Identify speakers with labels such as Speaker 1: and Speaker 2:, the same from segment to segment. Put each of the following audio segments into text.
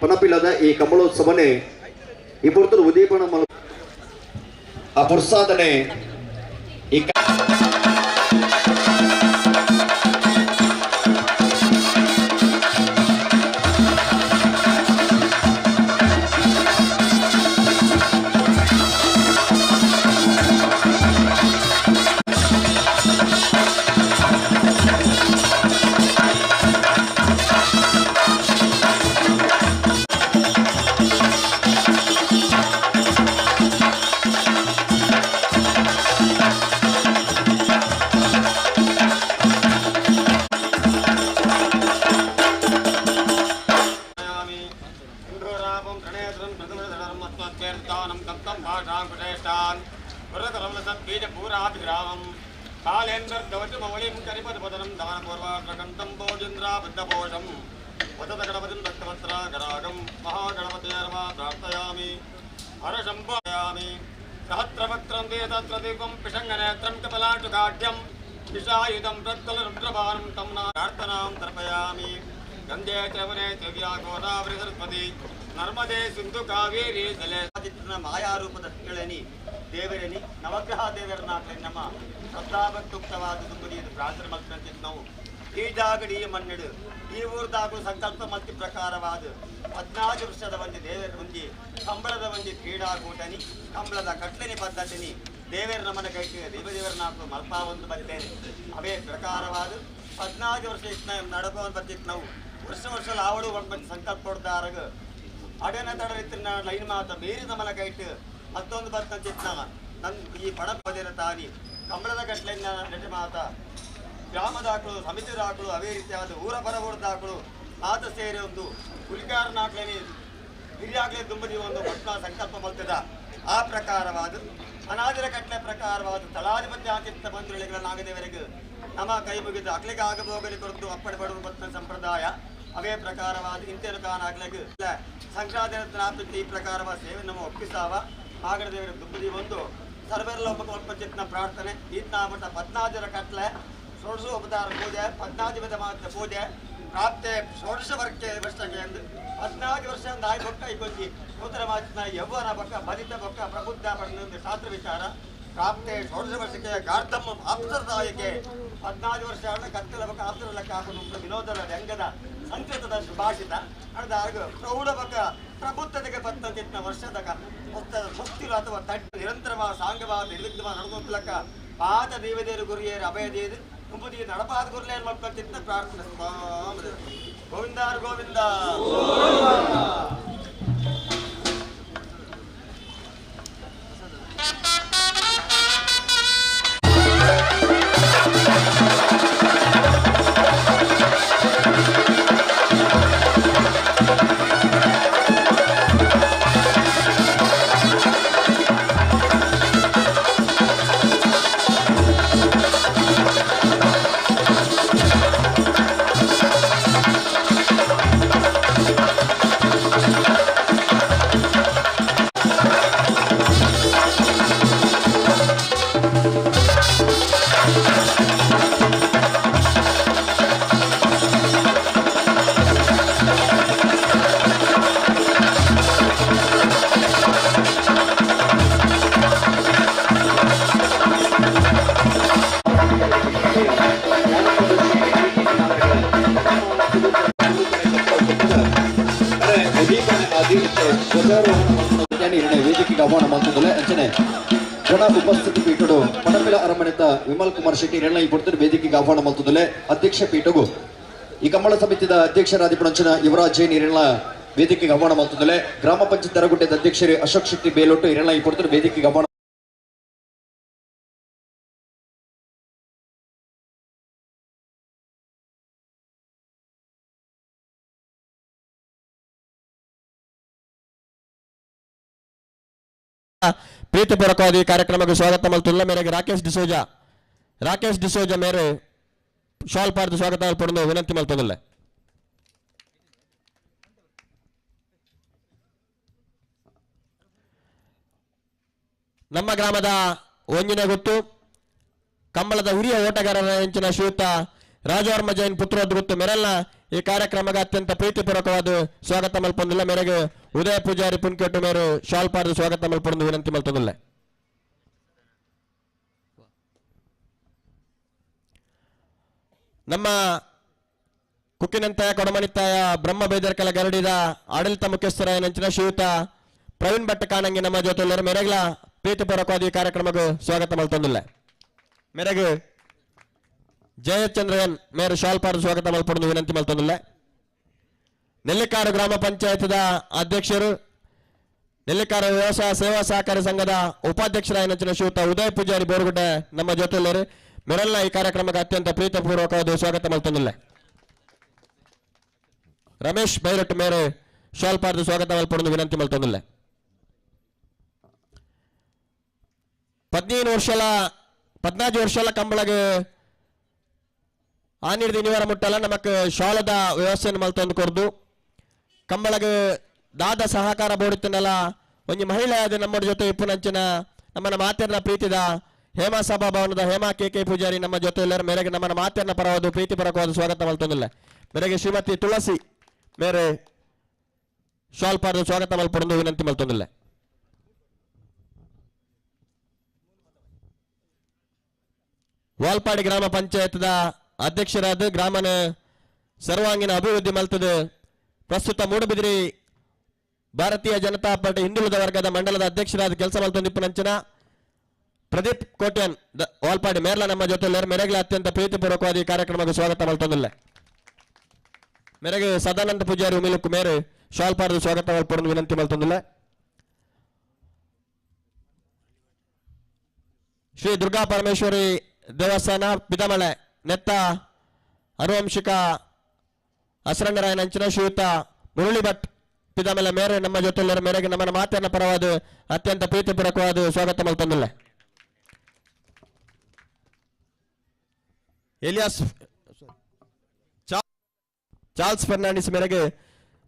Speaker 1: ಪನಪಿಲ್ಲದ ಈ ಕಮಲೋತ್ಸವನೇ ಈ ಪುರ್ತರು ಉದೀಪನ ಆ ಪ್ರಸಾದನೆ ಈ
Speaker 2: कालेन्द्रवचमौलिं करिपदपदनं दानपूर्वाग्रकन्तं भोजिन्द्राबद्धपोषं वदतगणपतिं दत्तवस्त्रागरागं महागणपते नमः प्रार्थयामि हरशम्भयामि सहस्रवक्त्रं वेदत्रदीपं पिशङ्गनेत्रं कपलाटुकाढ्यं विषायुधं प्रत्कलरुद्रभानं तं प्रार्थनां तर्पयामि गङ्गे च दिव्या गोदावरी सरस्वती नर्मदे सिन्धु कावेरी जले मायारूपद ಹೇಳನಿ ದೇವರನಿ ನವಗ್ರಹ ದೇವರನಾಗಲಿ ನಮ್ಮ ಶ್ರದ್ಧಾಭಕ್ತುಕ್ತವಾದ ದುಂಬುದಿಯದು ಪ್ರಾರ್ಥನೆ ಮಾಡ್ಕೊಂತ ನಾವು ಈ ಜಾಗಡಿ ಮಣ್ಣೆಡು ಈ ಊರ್ದಾಗೂ ಸಂಕಲ್ಪ ಮತ್ತು ಪ್ರಕಾರವಾದ 14 ವರ್ಷದ ಒಂದು ದೇವರ ಮುಂದೆ ಕಂಬಳದ ಒಂದು ಕ್ರೀಡಾಕೂಟನಿ ಕಂಬಳದ ಕಟ್ಲನಿ ಪದ್ಧತಿನಿ ದೇವರ ನಮನ ಕೈಗೆ ದೇವದೇವರನಾಗಲು ಮಲ್ಪ ಒಂದು ಬರ್ತೇನೆ ಅವೇ ಪ್ರಕಾರವಾದ 14 ವರ್ಷ ಇತ್ತು ನಡ್ಕೊಂಡು ಬರ್ತಿತ್ತು ನಾವು ವರ್ಷ ಆವಡು ಒಂದು ಸಂಕಲ್ಪ ಕೊಡ್ದಾರಾಗ ಅಡನ ತಡರಿತ್ತಿನ ಲೈನ್ ಮಾತ ಬೇರೆ ನಮನ ಕೈಟ್ ಮತ್ತೊಂದು ಬರ್ತಂತಿತ್ತು ನನ್ನ ಈ ಪಣ ಪದೇರ ತಾನಿ ಕಂಬಳದ ಗಟ್ಲೆನ್ನ ನೆಟ್ಟ ಮಾತ ಗ್ರಾಮದ ಆಕಳು ಸಮಿತಿದ ಆಕಳು ಅವೇ ರೀತಿಯಾದ ಊರ ಬರಬೂರದ ಆಕಳು ಮಾತ ಸೇರಿ ಒಂದು ಹುಲಿಗಾರನ ಆಕಳೇನಿ ಹಿರಿಯಾಗಲೇ ದುಂಬದಿ ಒಂದು ಭಕ್ತ ಸಂಕಲ್ಪ ಬರ್ತದ ಆ ಪ್ರಕಾರವಾದ ಅನಾದಿರ ಕಟ್ಲೆ ಪ್ರಕಾರವಾದ ತಳಾಧಿಪತಿ ಆಚಿತ್ತ ಮಂತ್ರಿಗಳ ನಾಗದೇವರಿಗೆ ನಮ್ಮ ಕೈ ಮುಗಿದು ಅಕ್ಲಿಗೆ ಆಗಬೋಗಲಿ ಕೊರತು ಅಪ್ಪಡೆ ಬಡುವ ಭಕ್ತ ಸಂಪ್ರದಾಯ ಅವೇ ಪ್ರಕಾರವಾದ ಇಂತೇನು ಕಾನಾಗ್ಲಿಗೆ ಸಂಕ್ರಾಂತಿ ಈ ಪ್ರಕಾರವಾದ ಸೇವೆ ನಮ್ಮ ಒಪ್ಪಿಸಾವ ಆಗಡದೇವರ ದುಬ್ಬದಿ ಒಂದು ಸರ್ವೆಲ್ಲ ಒಪ್ಪಚಿತ್ನ ಪ್ರಾರ್ಥನೆ ಈತ್ನ ಮಠ 14 ಕಟ್ಲೆ ಷೋಡಶ ಉಪಚಾರ ಪೂಜೆ 14 ವಿಧ ಮಾತ್ರ ಪೂಜೆ ಪ್ರಾಪ್ತೆ ಷೋಡಶ ವರ್ಗಕ್ಕೆ ವರ್ಷಕ್ಕೆ ಎಂದು 14 ವರ್ಷ ನಾಯಿ ಬೊಕ್ಕ ಇಗೊಂಜಿ ನೂತನ ಮಾಚಿನ ಯೌವನ ಬೊಕ್ಕ ಬಲಿತ ಬೊಕ್ಕ ಪ್ರಬುದ್ಧ ಪಡೆದ ಶಾಸ್ತ್ರ ವಿಚಾರ ಪ್ರಾಪ್ತೆ ಷೋಡಶ ವರ್ಷಕ್ಕೆ ಗಾರ್ಧಮ್ಮ ಆಪ್ತರದಾಯಕ್ಕೆ 14 ವರ್ಷ ಕತ್ತಲ ಬೊಕ್ಕ ಆಪ್ತರ ಲೆಕ್ಕ ಹಾಕೊಂಡು ವಿನೋದದ ವ್ಯಂಗದ ಸಂಕೃತದ ಸುಭಾಷಿತ ಅರ್ಧ ಪ್ರೌಢ ಬೊಕ್ಕ ಪ್ರಬುದ್ಧತೆಗೆ ಬರ್ತಂತಿನ ವರ್ಷದಕ ಮುಕ್ತಿಲು ಅಥವಾ ತಟ್ಟು ನಿರಂತರವಾದ ಸಾಂಗವಾದ ನಿರ್ವಿಘ್ನವಾದ ನಡ್ಕೊಂಡ್ಲಕ್ಕ ಪಾದ ದೇವದೇರು ಗುರಿಯೇರು ಅಭಯದೇದು ಕುಂಬುದಿ ನಡಪಾದ ಗುರುಲೇನು ಮಾಡ್ಕೊಂತಿನ ಪ್ರಾರ್ಥನೆ ಗೋವಿಂದಾರು ಗೋವಿಂದ ವೇದಿಕೆಗೆ ಆಹ್ವಾನ ಮಾಡ್ತಿದ್ದಲ್ಲ ಅಂಚನೆ ಜನ ಉಪಸ್ಥಿತಿ ಪೀಠಡು ಪಣಪಿಲ ಅರಮನೆತ ವಿಮಲ್ ಕುಮಾರ್ ಶೆಟ್ಟಿ ಈ ಪುರ್ತರು ವೇದಿಕೆಗೆ ಆಹ್ವಾನ ಮಾಡ್ತಿದ್ದಲ್ಲ ಅಧ್ಯಕ್ಷ ಪೀಠವು ಈ ಕಮ್ಮಳ ಸಮಿತಿದ ಅಧ್ಯಕ್ಷರಾದಿಪುಣಂಚನ ಯುವರಾಜ್ ಜೈನ್ ಇರಳ ವೇದಿಕೆಗೆ ಆಹ್ವಾನ ಮಾಡ್ತಿದ್ದಲ್ಲ ಗ್ರಾಮ ಪಂಚಾಯತ್ ತರಗುಟ್ಟೆದ ಅಧ್ಯಕ್ಷರು ಅಶೋಕ್ ಶೆಟ್ಟಿ ಬೇಲೊಟ್ಟು ಇರಳ ಈ ಪುರ್ತರು ವೇದಿಕೆಗೆ ಆಹ್ವಾನ
Speaker 3: ಪ್ರೀತಿಪೂರ್ವಕವಾದ ಈ ಕಾರ್ಯಕ್ರಮಕ್ಕೆ ಸ್ವಾಗತ ಮಲ್ತುಲ್ಲ ಮೇರೆಗೆ ರಾಕೇಶ್ ಡಿಸೋಜ ಮೇರೆ ಶಾಲ್ ಪಾರ್ದು ಸ್ವಾಗತ ಪಡೆದು ವಿನಂತಿ ಮಲ್ತುಲ್ಲ ನಮ್ಮ ಗ್ರಾಮದ ಒಂಜಿನ ಗೊತ್ತು ಕಂಬಳದ ಹಿರಿಯ ಓಟಗಾರರ ಹೆಂಚಿನ ಶ್ರೀಯುತ ರಾಜವರ್ಮ ಜೈನ್ ಪುತ್ರೋದ್ಗುತ್ತು ಮೆರೆಲ್ನ ಈ ಕಾರ್ಯಕ್ರಮಕ್ಕೆ ಅತ್ಯಂತ ಪ್ರೀತಿಪೂರ್ವಕವಾದ ಸ್ವಾಗತ ಮಲ್ಪೊಂದಿಲ್ಲ. ಮೇರೆಗೆ ಉದಯ ಪೂಜಾರಿ ಪುಣ್ಕೆಟ್ಟು ಮೇರು ಶಾಲ್ ಪಾರ್ದು ಸ್ವಾಗತ ಮಲ್ಪೊಂದು ವಿನಂತಿ ಮಲ್ತೊಂದಿಲ್ಲ. ನಮ್ಮ ಕುಕ್ಕಿನಂತಾಯ ಕೊಡಮಣಿತ್ತಾಯ ಬ್ರಹ್ಮ ಬೇದರ್ಕಲ ಗರಡಿದ ಆಡಳಿತ ಮುಖ್ಯಸ್ಥರಾಯ ನಂಚಿನ ಶ್ರೀಯುತ ಪ್ರವೀಣ್ ಭಟ್ ಕಾಣಂಗಿ ನಮ್ಮ ಜೊತೆ ಮೇರೆಗ್ಲ ಪ್ರೀತಿಪೂರ್ವಕವಾದ ಈ ಕಾರ್ಯಕ್ರಮಕ್ಕೆ ಸ್ವಾಗತ ಮಲ್ತೊಂದಿಲ್ಲ. ಮೇರೆಗೆ ಜಯಚಂದ್ರನ್ ಮೇರು ಶಾಲ್ ಪಾರ್ದು ಸ್ವಾಗತ ಮಲ್ಪೊಂದು ವಿನಂತಿ ಮಲ್ತೊಂದಿಲ್ಲ. ನೆಲ್ಲಿಕಾರು ಗ್ರಾಮ ಪಂಚಾಯತ್ದ ಅಧ್ಯಕ್ಷರು, ನೆಲ್ಲಿಕಾರು ವ್ಯವಸಾಯ ಸೇವಾ ಸಹಕಾರಿ ಸಂಘದ ಉಪಾಧ್ಯಕ್ಷರಾಯ ನಂಚಿನ ಶ್ರೀಯುತ ಉದಯ ಪೂಜಾರಿ ಬೋರ್ಗುಡ್ಡೆ ನಮ್ಮ ಜೊತೆಯಲ್ಲಿ ಮೆರಲ್ನ ಈ ಕಾರ್ಯಕ್ರಮಕ್ಕೆ ಅತ್ಯಂತ ಪ್ರೀತಿಪೂರ್ವಕವಾದ ಸ್ವಾಗತ ಮಲ್ತೊಂದಿಲ್ಲ. ರಮೇಶ್ ಬೈರಟ್ ಮೇರೆ ಶಾಲ್ ಪಾರ್ದು ಸ್ವಾಗತ ಮಲ್ಪೊಂದು ವಿನಂತಿ ಮಲ್ತೊಂದಿಲ್ಲ. 14 ವರ್ಷల ಕಂಬಳಗೆ ಆನಿರ್ದಿ ನಿವಾರ ಮುಟ್ಟಲ್ಲ ನಮಕ್ ಶಾಲದ ವ್ಯವಸ್ಥೆಯನ್ನು ಮಲ್ತೊಂದು ಕೊರ್ದು ಕಂಬಳಗೆ ದಾದ ಸಹಕಾರ ಬೋಡುತ್ತನಲ್ಲ ಒಂಜಿ ಮಹಿಳೆ ಅದು ನಮ್ಮ ಜೊತೆ ಇಪ್ಪುನಂಚಿನ ನಮ್ಮನ್ನ ಮಾತೆರ್ನ ಪ್ರೀತಿದ ಹೇಮಾ ಸಭಾ ಭವನದ ಹೇಮಾ ಕೆ ಪೂಜಾರಿ ನಮ್ಮ ಜೊತೆ ಎಲ್ಲರ ಮೇರೆಗೆ ನಮ್ಮನ್ನ ಮಾತೆರ್ನ ಪರವಾದ ಪ್ರೀತಿಪರಕವಾದ ಸ್ವಾಗತ ಮಲ್ತೊಂದಿಲ್ಲ. ಮೇರೆಗೆ ಶ್ರೀಮತಿ ತುಳಸಿ ಮೇರೆ ಶಾಲ್ ಪಾರ್ದು ಸ್ವಾಗತ ಮಲ್ಪೊಂದು ವಿನಂತಿ ಮಲ್ತೊಂದಿಲ್ಲ. ವಾಲ್ಪಾಡಿ ಗ್ರಾಮ ಪಂಚಾಯತ್ದ ಅಧ್ಯಕ್ಷರಾದ ಗ್ರಾಮನ ಸರ್ವಾಂಗೀಣ ಅಭಿವೃದ್ಧಿ ಮಲ್ತದ ಪ್ರಸ್ತುತ ಮೂಡುಬಿದಿರಿ ಭಾರತೀಯ ಜನತಾ ಪಾರ್ಟಿ ಹಿಂದುಳಿದ ವರ್ಗದ ಮಂಡಲದ ಅಧ್ಯಕ್ಷರಾದ ಕೆಲಸ ಮಲ್ತೊಂದಿಪ್ಪನಂಚಿನ ಪ್ರದೀಪ್ ಕೋಟ್ಯನ್ ವಾಲ್ಪಾಡಿ ಮೇರ್ಲ ನಮ್ಮ ಜೊತೆ ಮೆರೆಗ್ಲ ಅತ್ಯಂತ ಪ್ರೀತಿಪೂರ್ವಕವಾದ ಈ ಕಾರ್ಯಕ್ರಮಕ್ಕೆ ಸ್ವಾಗತ ಮಲ್ತೊಂದಿಲ್ಲ. ಮೇರೆಗೆ ಸದಾನಂದ ಪೂಜಾರಿ ಉಮಿಲುಕ್ಕು ಮೇರೆ ಶಾಲ್ ಪಾರ್ದು ಸ್ವಾಗತ ಮಲ್ಪೊಂದು ವಿನಂತಿ ಮಲ್ತೊಂದಿಲ್ಲ. ಶ್ರೀ ದುರ್ಗಾ ಪರಮೇಶ್ವರಿ ದೇವಸ್ಥಾನ ಪಿದಮಳೆ ನೆತ್ತ ಅನುವಂಶಿಕ ಅಸರಂಗರಾಯ ನಂಚಿನ ಶ್ರೀಯುತ ಮುರಳಿ ಭಟ್ ಪಿದಮಲೆ ಮೇರೆ ನಮ್ಮ ಜೊತೆ ಮೇರೆಗೆ ನಮ್ಮನ್ನ ಮಾತನ್ನ ಪರವಾದ ಅತ್ಯಂತ ಪ್ರೀತಿಪೂರ್ವಕವಾದ ಸ್ವಾಗತ ಮಲ್ತೊಂದಿಲ್ಲ. ಎಲಿಯಾಸ್ ಚಾರ್ಲ್ಸ್ ಫರ್ನಾಂಡಿಸ್ ಮೇರೆಗೆ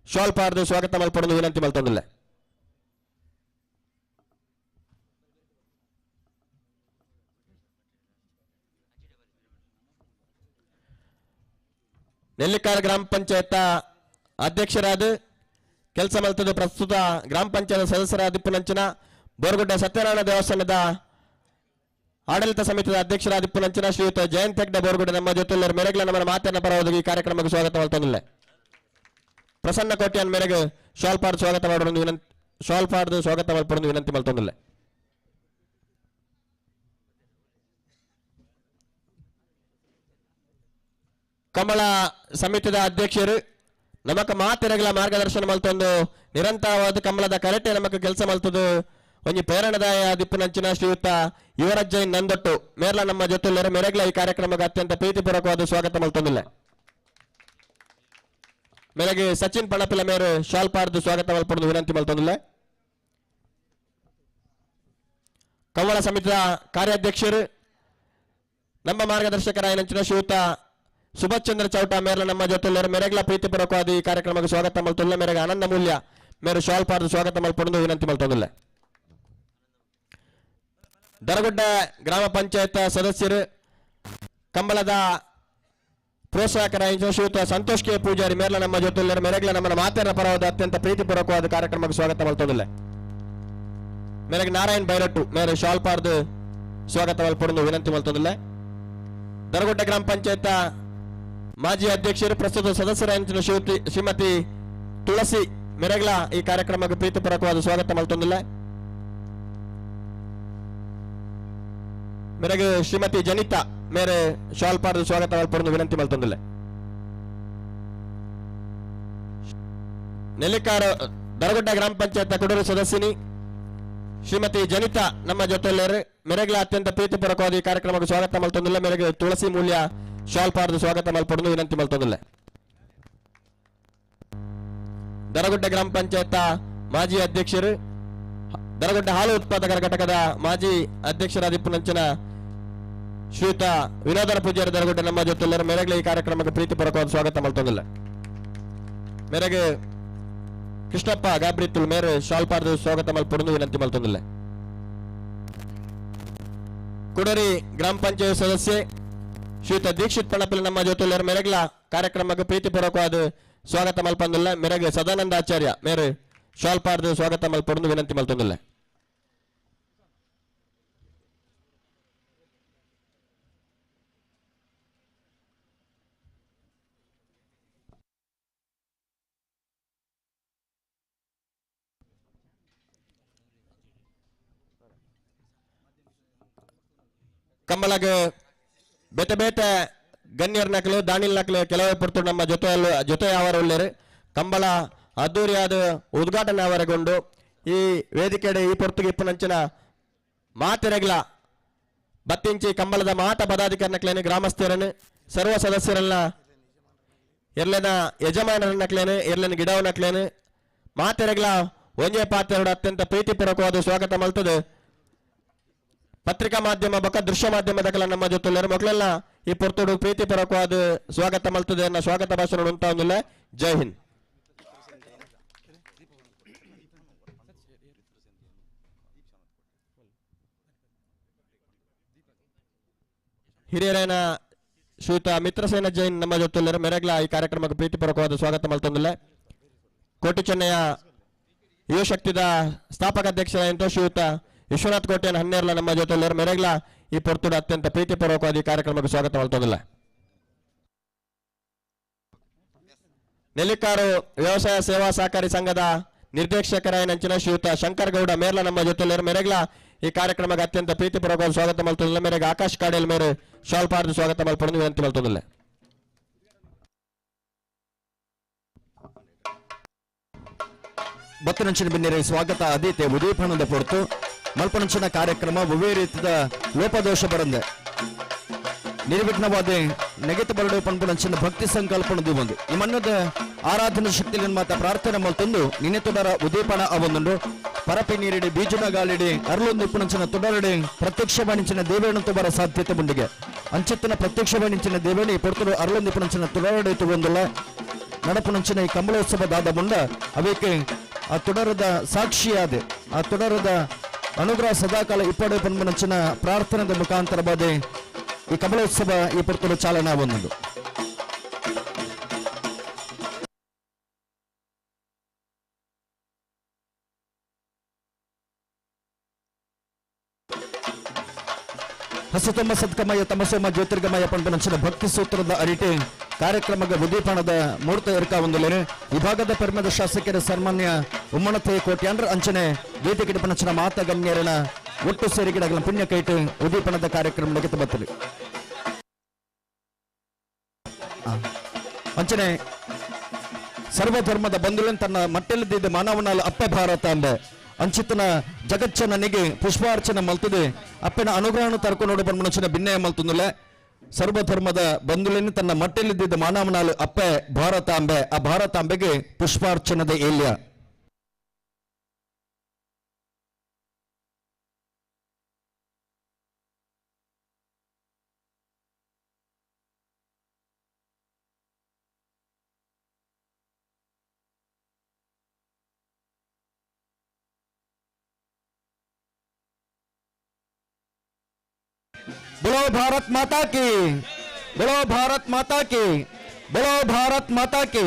Speaker 3: ಶಾಲ್ ಪಾರ್ದು ಸ್ವಾಗತ ಮಲ್ಪೊಂದು ವಿನಂತಿ ಮಲ್ತೊಂದಿಲ್ಲ. ನೆಲ್ಲಿಕಾರ ಗ್ರಾಮ ಪಂಚಾಯತ್ ಅಧ್ಯಕ್ಷರಾದ ಕೆಲಸ ಮಲ್ತದ ಪ್ರಸ್ತುತ ಗ್ರಾಮ ಪಂಚಾಯತ್ ಸದಸ್ಯರಾದ ಇಪ್ಪುನಂಚಿನ ಬೋರ್ಗುಡ್ಡ ಸತ್ಯನಾರಾಯಣ ದೇವಸ್ಥಾನದ ಆಡಳಿತ ಸಮಿತಿಯ ಅಧ್ಯಕ್ಷರಾದ ಇಪ್ಪುನಂಚಿನ ಶ್ರೀಯುತ ಜಯಂತ್ ಹೆಗ್ಡೆ ಬೋರ್ಗುಡ್ಡ ನಮ್ಮ ಜೊತೆ ಮೇರೆಗ್ಲ ನಮ್ಮ ಮಾತನ್ನ ಪರವಾದ ಈ ಕಾರ್ಯಕ್ರಮಕ್ಕೆ ಸ್ವಾಗತ ಮಲ್ತೊಂದಿಲ್ಲ. ಪ್ರಸನ್ನ ಕೋಟ್ಯಾನ್ ಮೇರೆಗೆ ಶಾಲ್ ಪಾರ್ದು ಸ್ವಾಗತ ಮಾಡೋದು ಶಾಲ್ ಪಾರ್ದು ಸ್ವಾಗತ ಮಲ್ಪೊಂದು ವಿನಂತಿ ಮಲ್ತೊಂದಿಲ್ಲ. ಕಮಲ ಸಮಿತಿಯ ಅಧ್ಯಕ್ಷರು ನಮಕ ಮಾತೆರೆಗಳ ಮಾರ್ಗದರ್ಶನ ಮಲ್ತೊಂದು ನಿರಂತರವಾದ ಕಮಲದ ಕರೆಟೆ ನಮಕ ಕೆಲಸ ಮಲ್ತದು ಒಂಜಿ ಪ್ರೇರಣದಾಯ ದಿಪ್ಪುನಂಚಿನ ಶ್ರೀಯುತ ಯುವರಾಜ್ ಜೈನ್ ನಂದೊಟ್ಟು ಮೇರ್ಲ ನಮ್ಮ ಜೊತೆ ಮೆರೆಗ್ಲ ಈ ಕಾರ್ಯಕ್ರಮಕ್ಕೆ ಅತ್ಯಂತ ಪ್ರೀತಿಪೂರ್ವಕವಾದ ಸ್ವಾಗತ ಮಲ್ತೊಂದಿಲ್ಲ. ಮೇರೆಗೆ ಸಚಿನ್ ಪಣಪಿಲ ಮೇರೆ ಶಾಲ್ ಪಾರ್ದು ಸ್ವಾಗತ ಮಲ್ಪೊಂದು ವಿನಂತಿ ಮಲ್ತೊಂದಿಲ್ಲ. ಕಮಲ ಸಮಿತಿಯ ಕಾರ್ಯಾಧ್ಯಕ್ಷರು ನಮ್ಮ ಮಾರ್ಗದರ್ಶಕರಾಯ ನಂಚಿನ ಶ್ರೀಯುತ ಸುಭಾಷ್ ಚಂದ್ರ ಚೌಟ ಮೇರ್ಲ ನಮ್ಮ ಜೊತೆ ಮೆರೆಗ್ಲ ಪ್ರೀತಿಪೂರ್ವಕವಾದ ಈ ಕಾರ್ಯಕ್ರಮಕ್ಕೆ ಸ್ವಾಗತ ಮಲ್ತೊಂದಿಲ್ಲ. ಮೇರೆಗೆ ಆನಂದ ಮೂಲ್ಯ ಮೇರೆ ಶಾಲ್ ಪಾರ್ದು ಸ್ವಾಗತ ಮಲ್ಪೊಂದು ವಿನಂತಿ ಮಲ್ತೊಂದಿಲ್ಲ. ದರಗುಡ್ಡ ಗ್ರಾಮ ಪಂಚಾಯತ್ ಸದಸ್ಯರು ಕಂಬಳದ ಪ್ರೋತ್ಸಾಹಕರಾಯ ಶ್ರೀಯುತ ಸಂತೋಷ್ ಕೆ ಪೂಜಾರಿ ಮೇರ್ಲ ನಮ್ಮ ಜೊತೆ ಮೆರೆಗ್ಲ ನಮ್ಮನ್ನ ಮಾತೆರ ಪರವಾದ ಅತ್ಯಂತ ಪ್ರೀತಿಪೂರ್ವಕವಾದ ಕಾರ್ಯಕ್ರಮಕ್ಕೆ ಸ್ವಾಗತ ಮಲ್ತೊಂದಿಲ್ಲ. ಮೇರೆಗೆ ನಾರಾಯಣ್ ಬೈರಟ್ಟು ಮೇರೆ ಶಾಲ್ ಪಾರ್ದು ಸ್ವಾಗತ ಮಲ್ಪೊಂದು ವಿನಂತಿ ಮಲ್ತೊಂದಿಲ್ಲ. ದರಗುಡ್ಡ ಗ್ರಾಮ ಪಂಚಾಯತ್ ಮಾಜಿ ಅಧ್ಯಕ್ಷರು ಪ್ರಸ್ತುತ ಸದಸ್ಯರಾದ ಶ್ರೀಮತಿ ತುಳಸಿ ಮೆರೆಗ್ಲ ಈ ಕಾರ್ಯಕ್ರಮಕ್ಕೆ ಪ್ರೀತಿಪೂರ್ವಕವಾದ ಸ್ವಾಗತ ಮಲ್ತೊಂದಿಲ್ಲ. ಮೇರೆಗೆ ಶ್ರೀಮತಿ ಜನಿತಾ ಮೇರೆ ಶಾಲ್ ಪಾರ್ದು ಸ್ವಾಗತ ಮಲ್ಪೊಂದು ವಿನಂತಿ ಮಲ್ತೊಂದಿಲ್ಲ. ನೆಲ್ಲಿಕಾರ ದರಗುಡ್ಡ ಗ್ರಾಮ ಪಂಚಾಯತ್ ಕುಡೂರು ಸದಸ್ಯನಿ ಶ್ರೀಮತಿ ಜನಿತಾ ನಮ್ಮ ಜೊತೆಯಲ್ಲಿ ಮೆರೆಗ್ಲ ಅತ್ಯಂತ ಪ್ರೀತಿಪೂರ್ವಕವಾದ ಈ ಕಾರ್ಯಕ್ರಮಕ್ಕೆ ಸ್ವಾಗತ ಮಲ್ತೊಂದಿಲ್ಲ. ಮೇರೆಗೆ ತುಳಸಿ ಮೂಲ್ಯ ಶಾಲ್ ಪಾರ್ದು ಸ್ವಾಗತ ಮಲ್ಪೊಂದು ವಿನಂತಿ ಮಲ್ತೊಂದಿಲ್ಲ. ದರಗುಡ್ಡ ಗ್ರಾಮ ಪಂಚಾಯತ್ ಮಾಜಿ ಅಧ್ಯಕ್ಷರು ದರಗುಡ್ಡ ಹಾಲು ಉತ್ಪಾದಕರ ಘಟಕದ ಮಾಜಿ ಅಧ್ಯಕ್ಷರಾದ ಇಪ್ಪುನಂಚಿನ ಶ್ರೀಯುತ ವಿನೋದರ ಪೂಜಾರಿ ದರಗುಡ್ಡ ನಮ್ಮ ಜೊತೆ ಮೆರೆಗ್ಲ ಈ ಕಾರ್ಯಕ್ರಮಕ್ಕೆ ಪ್ರೀತಿಪೂರ್ವಕವಾದ ಸ್ವಾಗತ ಮಲ್ತೊಂದಿಲ್ಲ. ಮೇರೆಗೆ ಕೃಷ್ಣಪ್ಪ ಗಾಬ್ರಿತ್ತುಲ್ ಮೇರೆ ಶಾಲ್ ಪಾರ್ದು ಸ್ವಾಗತ ಮಲ್ಪೊಂದು ವಿನಂತಿ ಮಲ್ತೊಂದಿಲ್ಲ. ಕುಡರಿ ಗ್ರಾಮ ಪಂಚಾಯತ್ ಸದಸ್ಯೆ ಶ್ರೀಯುತ ದೀಕ್ಷಿತ್ ಪಣಪಲ್ಲಿ ನಮ್ಮ ಜೊತೆಯಲ್ಲಿ ಮೆರಗ್ಲ ಕಾರ್ಯಕ್ರಮಕ್ಕೆ ಪ್ರೀತಿಪೂರ್ವಕವಾದ ಸ್ವಾಗತ ಮಲ್ಪಂದಿಲ್ಲ. ಮೆರಗ್ ಸದಾನಂದ ಆಚಾರ್ಯ ಮೇರೆ ಶಾಲ್ ಪಾರ್ದು ಸ್ವಾಗತ ಮಲ್ಪೊಂದು ವಿನಂತಿ ಮಲ್ತೊಂದಿಲ್ಲ. ಕಂಬಳಗ ಬೇತೆ ಬೇತೆ ಗಣ್ಯರ್ ನಕಲು ದಾನಿಲ್ ನಕಲು ಕೆಲವೇ ಪುರ್ತು ನಮ್ಮ ಜೊತೆ ಅವರ ಉಳ್ಳೇರು ಕಂಬಳ ಅದ್ದೂರಿಯಾದ ಉದ್ಘಾಟನೆ ಅವರೆಗೊಂಡು ಈ ವೇದಿಕೆಡೆ ಈ ಪೊರ್ತುಗೆ ಇಪ್ಪನಂಚಿನ ಮಾತಿರಗ್ಲ ಬತ್ತಿಂಚಿ ಕಂಬಳದ ಮಾಟ ಪದಾಧಿಕಾರಿನಕ್ಲೇನು ಗ್ರಾಮಸ್ಥರನ್ನು ಸರ್ವ ಸದಸ್ಯರನ್ನ ಎರ್ಲೆನ ಯಜಮಾನರನ್ನಕ್ಲೇನು ಎರ್ಲೆನ ಗಿಡವನ್ನಕ್ಲೇನು ಮಾತಿರಗ್ಲ ಒಂಜೆ ಪಾತ್ರೆಗಳು ಅತ್ಯಂತ ಪ್ರೀತಿಪೂರ್ವಕವಾದ ಸ್ವಾಗತ ಮಲ್ತದೆ. ಪತ್ರಿಕಾ ಮಾಧ್ಯಮ ಬೊಕ್ಕ ದೃಶ್ಯ ಮಾಧ್ಯಮದಲ್ಲ ನಮ್ಮ ಜೊತೆ ಮಕ್ಕಳೆಲ್ಲ ಈ ಪೊರ್ತುಡು ಪ್ರೀತಿಪೂರ್ವಕವಾದ ಸ್ವಾಗತ ಮಲ್ತದೆ ಅನ್ನೋ ಸ್ವಾಗತ ಭಾಷಣ ಉಂಟಾ ಒಂದಿಲ್ಲ. ಜೈ ಹಿಂದ್. ಹಿರಿಯರೇನ ಶ್ರೀಯುತ ಮಿತ್ರಸೇನ ಜೈನ್ ನಮ್ಮ ಜೊತೆ ಮೆರಗ್ಲ ಈ ಕಾರ್ಯಕ್ರಮಕ್ಕೆ ಪ್ರೀತಿಪೂರ್ವಕವಾದ ಸ್ವಾಗತ ಮಲ್ತೊಂದಿಲ್ಲ. ಕೋಟಿ ಚೆನ್ನಯ ಯುವ ಶಕ್ತಿದ ಸ್ಥಾಪಕ ಅಧ್ಯಕ್ಷರಾದಂಥ ಶ್ರೀಯುತ ವಿಶ್ವನಾಥ್ ಕೋಟೆಯನ್ನು ಹನ್ನೆರಲ ನಮ್ಮ ಜೊತೆ ಮೆರಗ್ಲ ಈ ಪೊರ್ತುಡು ಅತ್ಯಂತ ಪ್ರೀತಿಪೂರ್ವಕವಾದ ಈ ಕಾರ್ಯಕ್ರಮಕ್ಕೆ ಸ್ವಾಗತ ಮಲ್ತೊಂದಿಲ್ಲ. ನೆಲ್ಲಿಕಾರು ವ್ಯವಸಾಯ ಸೇವಾ ಸಹಕಾರಿ ಸಂಘದ ನಿರ್ದೇಶಕರಾಯನಂಚಿನ ಶ್ರೀಯುತ ಶಂಕರ್ ಗೌಡ ಮೇರ್ಲ ನಮ್ಮ ಜೊತೆ ಮೆರಗ್ಲ ಈ ಕಾರ್ಯಕ್ರಮಕ್ಕೆ ಅತ್ಯಂತ ಪ್ರೀತಿಪೂರ್ವಕವಾದ ಸ್ವಾಗತ ಮಲ್ತೊಂದಿಲ್ಲ. ಮೇರೆಗೆ ಆಕಾಶ್ ಕಾಡೇಲ್ ಮೇರೆ ಶಾಲ್ ಪಾರ್ದು ಸ್ವಾಗತ ಮಲ್ಪೊಂದು ವಿನಂತಿ ಮಲ್ತೊಂದಿಲ್ಲ.
Speaker 4: ಬತ್ತನಂಚಿನ ಬಿನ್ನೆರೆ ಸ್ವಾಗತ ಆದೀತೆ ಉದೀಪನದ ಪೊರ್ತು ಮಲ್ಪನಂಚಿನ ಕಾರ್ಯಕ್ರಮ ಒವೇ ರೀತಿಯ ಲೋಪದೋಷ ಬರಂದೆ ನಿರ್ವಿಘ್ನವಾದ ನೆಗೆತ ಬರಡು ಪಂಪನಂಚಿನ ಭಕ್ತಿ ಸಂಕಲ್ಪನದು ಒಂದು ಈ ಮನ್ನದ ಆರಾಧನಾ ಶಕ್ತಿಯನ್ನು ಮಾತ್ರ ಪ್ರಾರ್ಥನೆ ಮಲ್ತೊಂದು ನಿನ್ನೆ ತೊಡರ ಉದೀಪನ ಅವೊಂದು ಪರಪಿ ನೀರಿಡಿ ಬೀಜನ ಗಾಲಿಡಿ ಅರ್ಲೊಂದು ಇಪ್ಪನಂಚಿನ ತೊಡರಡಿ ಪ್ರತ್ಯಕ್ಷವಾಣಿಂಚಿನ ದೇವೇಣಂತು ಬರ ಸಾಧ್ಯತೆ ಮುಂಡಿಗೆ ಅಂಚತ್ತಿನ ಪ್ರತ್ಯಕ್ಷವಾಣಿಂಚಿನ ದೇವೇಣಿ ಪೊರ್ತರು ಅರ್ಲೊಂದು ಇಪ್ಪನಂಚಿನ ತೊಡರಡಿ ತುಗೊಂದಿಲ್ಲ ನಡಪುನಂಚಿನ ಈ ಕಂಬಳೋತ್ಸವದಾದ ಮುಂಡ ಅವಕ್ಕೆ ಆ ತೊಡರದ ಸಾಕ್ಷಿಯಾದ ಆ ತೊಡರದ ಅನುಗ್ರಹ ಸದಾಕಾಲ ಇಪ್ಪಡೆ ಪನ್ಮನಂಚಿನ ಪ್ರಾರ್ಥನೆದ ಮುಖಾಂತರ ಬಾದೆ ಈ ಕಂಬಳೋತ್ಸವ ಈ ಪೊರ್ತಲು ಚಾಲನಾ ಬಂದದ್ದು. ಹಸತಮ್ಮ ಸದ್ಗಮಯ ತಮಸೋಮ ಜ್ಯೋತಿರ್ಗಮಯ ಪಂಪನಂಚಿನ ಭಕ್ತಿ ಸೂತ್ರದ ಅರಿಟೆ ಕಾರ್ಯಕ್ರಮದ ಉದ್ದೀಪನದ ಮೂರ್ತ ಎರಕ ಒಂದಲೇನೆ ವಿಭಾಗದ ಪರ್ಮದ ಶಾಸಕರ ಸನ್ಮಾನ್ಯ ಉಮ್ಮಣತೆ ಕೋಟ್ಯಾಂಡ್ರ ಅಂಚನೆ ವೇದಿಕೆ ಪನಂಚಿನ ಮಾತ ಗಣ್ಯರನ ಒಟ್ಟು ಸೇರಿಗಿಡಗಳ ಪುಣ್ಯ ಕೈಟು ಉದ್ದೀಪನದ ಕಾರ್ಯಕ್ರಮ ನಗಿತು ಬತ್ತಲಿ ಅಂಚನೆ ಸರ್ವಧರ್ಮದ ಬಂಧುಗಳನ್ನು ತನ್ನ ಮಟ್ಟೆಲ್ಲಿದ್ದ ಮಾನವನಾಲ್ ಅಪ್ಪೆ ಭಾರತ ಅಂಬೆ ಅಂಚಿತನ ಜಗಚ್ಚ ನನಗೆ ಪುಷ್ಪಾರ್ಚನೆ ಮಲ್ತದೆ ಅಪ್ಪನ ಅನುಗ್ರಹವನ್ನು ತರ್ಕೊಂಡು ನೋಡಿ ಬಂದ ಭಿನ್ನಯ ಮಲ್ತಂದಿಲ್ಲ ಸರ್ವಧರ್ಮದ ಬಂಧುలని ತನ್ನ ಮಟ್ಟೆಲ್ಲಿದ್ದ ಮಾನವನಾಲು ಅಪ್ಪೆ ಭಾರತಾಂಬೆ ಆ ಭಾರತಾಂಬೆಗೆ ಪುಷ್ಪಾರ್ಚನದ ಏಲ್ಯ बोलो भारत माता की बोलो भारत माता की बोलो भारत माता की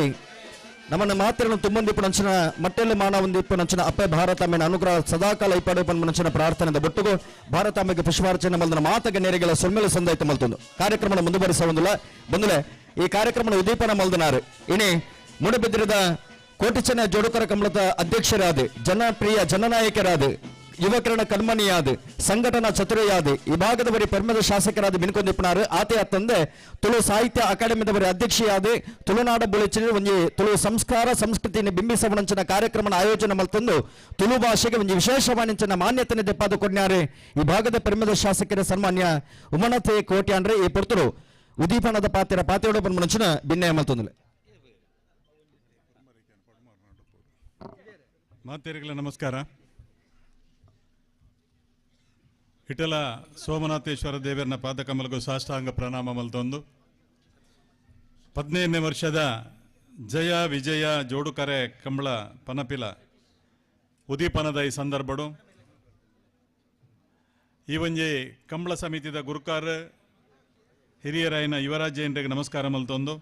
Speaker 4: ನಮ್ಮನ್ನ ಮಾತ್ರನ್ನು ತುಂಬಂದಿಪ್ಪನಂಚಿನ ಮಟ್ಟೆಲ್ಲಿ ಮಾನವಂದಿಪ್ಪನಂಚಿನ ಅಪ್ಪೆ ಭಾರತಾಂಬೆನ ಅನುಗ್ರಹ ಸದಾಕಾಲ ಇಪ್ಪಡೆಪನ್ಮನಂಚಿನ ಪ್ರಾರ್ಥನೆದ ಬೊಟ್ಟುಗು ಭಾರತಾಂಬೆಗೆ ಪುಷ್ಪಾರ್ಚನೆ ಮಲ್ದನ ಮಾತಗೆ ನೇರಿಗೆಲ ಸೊಮ್ಮೆಲೆ ಸಂದಾಯಿತ ಮಲ್ತೊಂದು ಕಾರ್ಯಕ್ರಮ ಮುಂದುವರಿಸುವಂದಿಲ್ಲ ಬಂದುಲೆ ಈ ಕಾರ್ಯಕ್ರಮ ಉದ್ದೀಪನ ಮಲ್ದನಾರು ಇನಿ ಮುಡುಬಿದ್ರದ ಕೋಟಿಚನ ಜೋಡುಕರ ಕಮಲದ ಅಧ್ಯಕ್ಷರಾದ ಜನಪ್ರಿಯ ಜನನಾಯಕರಾದ ಯುವಕರಣ ಕಣ್ಮಣಿಯಾದ ಸಂಘಟನಾ ಚತುರೆಯಾದ ಈ ಭಾಗದವರಿ ಪರ್ಮದ ಶಾಸಕರಾದ ಮಿನ್ಕೊಂದಿಪ್ಪನಾರು ಆತೆ ತಂದೆ ತುಳು ಸಾಹಿತ್ಯ ಅಕಾಡೆಮಿದವರಿ ಅಧ್ಯಕ್ಷೆಯಾದ ತುಳುನಾಡ ಬುಳಿಚಿನ ಒಂಜಿ ತುಳು ಸಂಸ್ಕಾರ ಸಂಸ್ಕೃತಿಯನ್ನು ಬಿಂಬಿಸವನಂಚಿನ ಕಾರ್ಯಕ್ರಮ ಆಯೋಜನೆ ಮಲ್ತಂದು ತುಳು ಭಾಷೆಗೆ ಒಂದು ವಿಶೇಷವಾಣಿಂಚಿನ ಮಾನ್ಯತೆಯನ್ನು ತೆಪ್ಪಾದು ಕೊಡ್ನಾರೆ ಈ ಭಾಗದ ಪರ್ಮದ ಶಾಸಕರ ಸನ್ಮಾನ್ಯ ಉಮನತೆ ಕೋಟ್ಯಾಂಡ್ರೆ ಈ ಪೊರ್ತರು ಉದ್ದೀಪನದ ಪಾತ್ರೆಯೋಡ ಪನ್ಮನಂಚಿನ ಭಿನ್ನಯ ಮಲ್ತಂದುಲೆ
Speaker 5: ಮಾತೆಯರಿಗೆಲ್ಲ ನಮಸ್ಕಾರ. ಇಟಲ ಸೋಮನಾಥೇಶ್ವರ ದೇವರನ ಪಾದಕಮಲಗೂ ಸಾಷ್ಟಾಂಗ ಪ್ರಣಾಮ ಮಲ್ತೊಂದು 15ನೇ ವರ್ಷದ ಜಯ ವಿಜಯ ಜೋಡುಕರೆ ಕಂಬಳ ಪನಪಿಲ ಉದೀಪನದ ಈ ಸಂದರ್ಭಡು ಈ ಒಂಜಿ ಕಂಬಳ ಸಮಿತಿದ ಗುರುಕಾರ ಹಿರಿಯರಾಯಿನ ಯುವರಾಜ್ ಜೈನ್ರಿಗೆ ನಮಸ್ಕಾರ ಮಲ್ತೊಂದು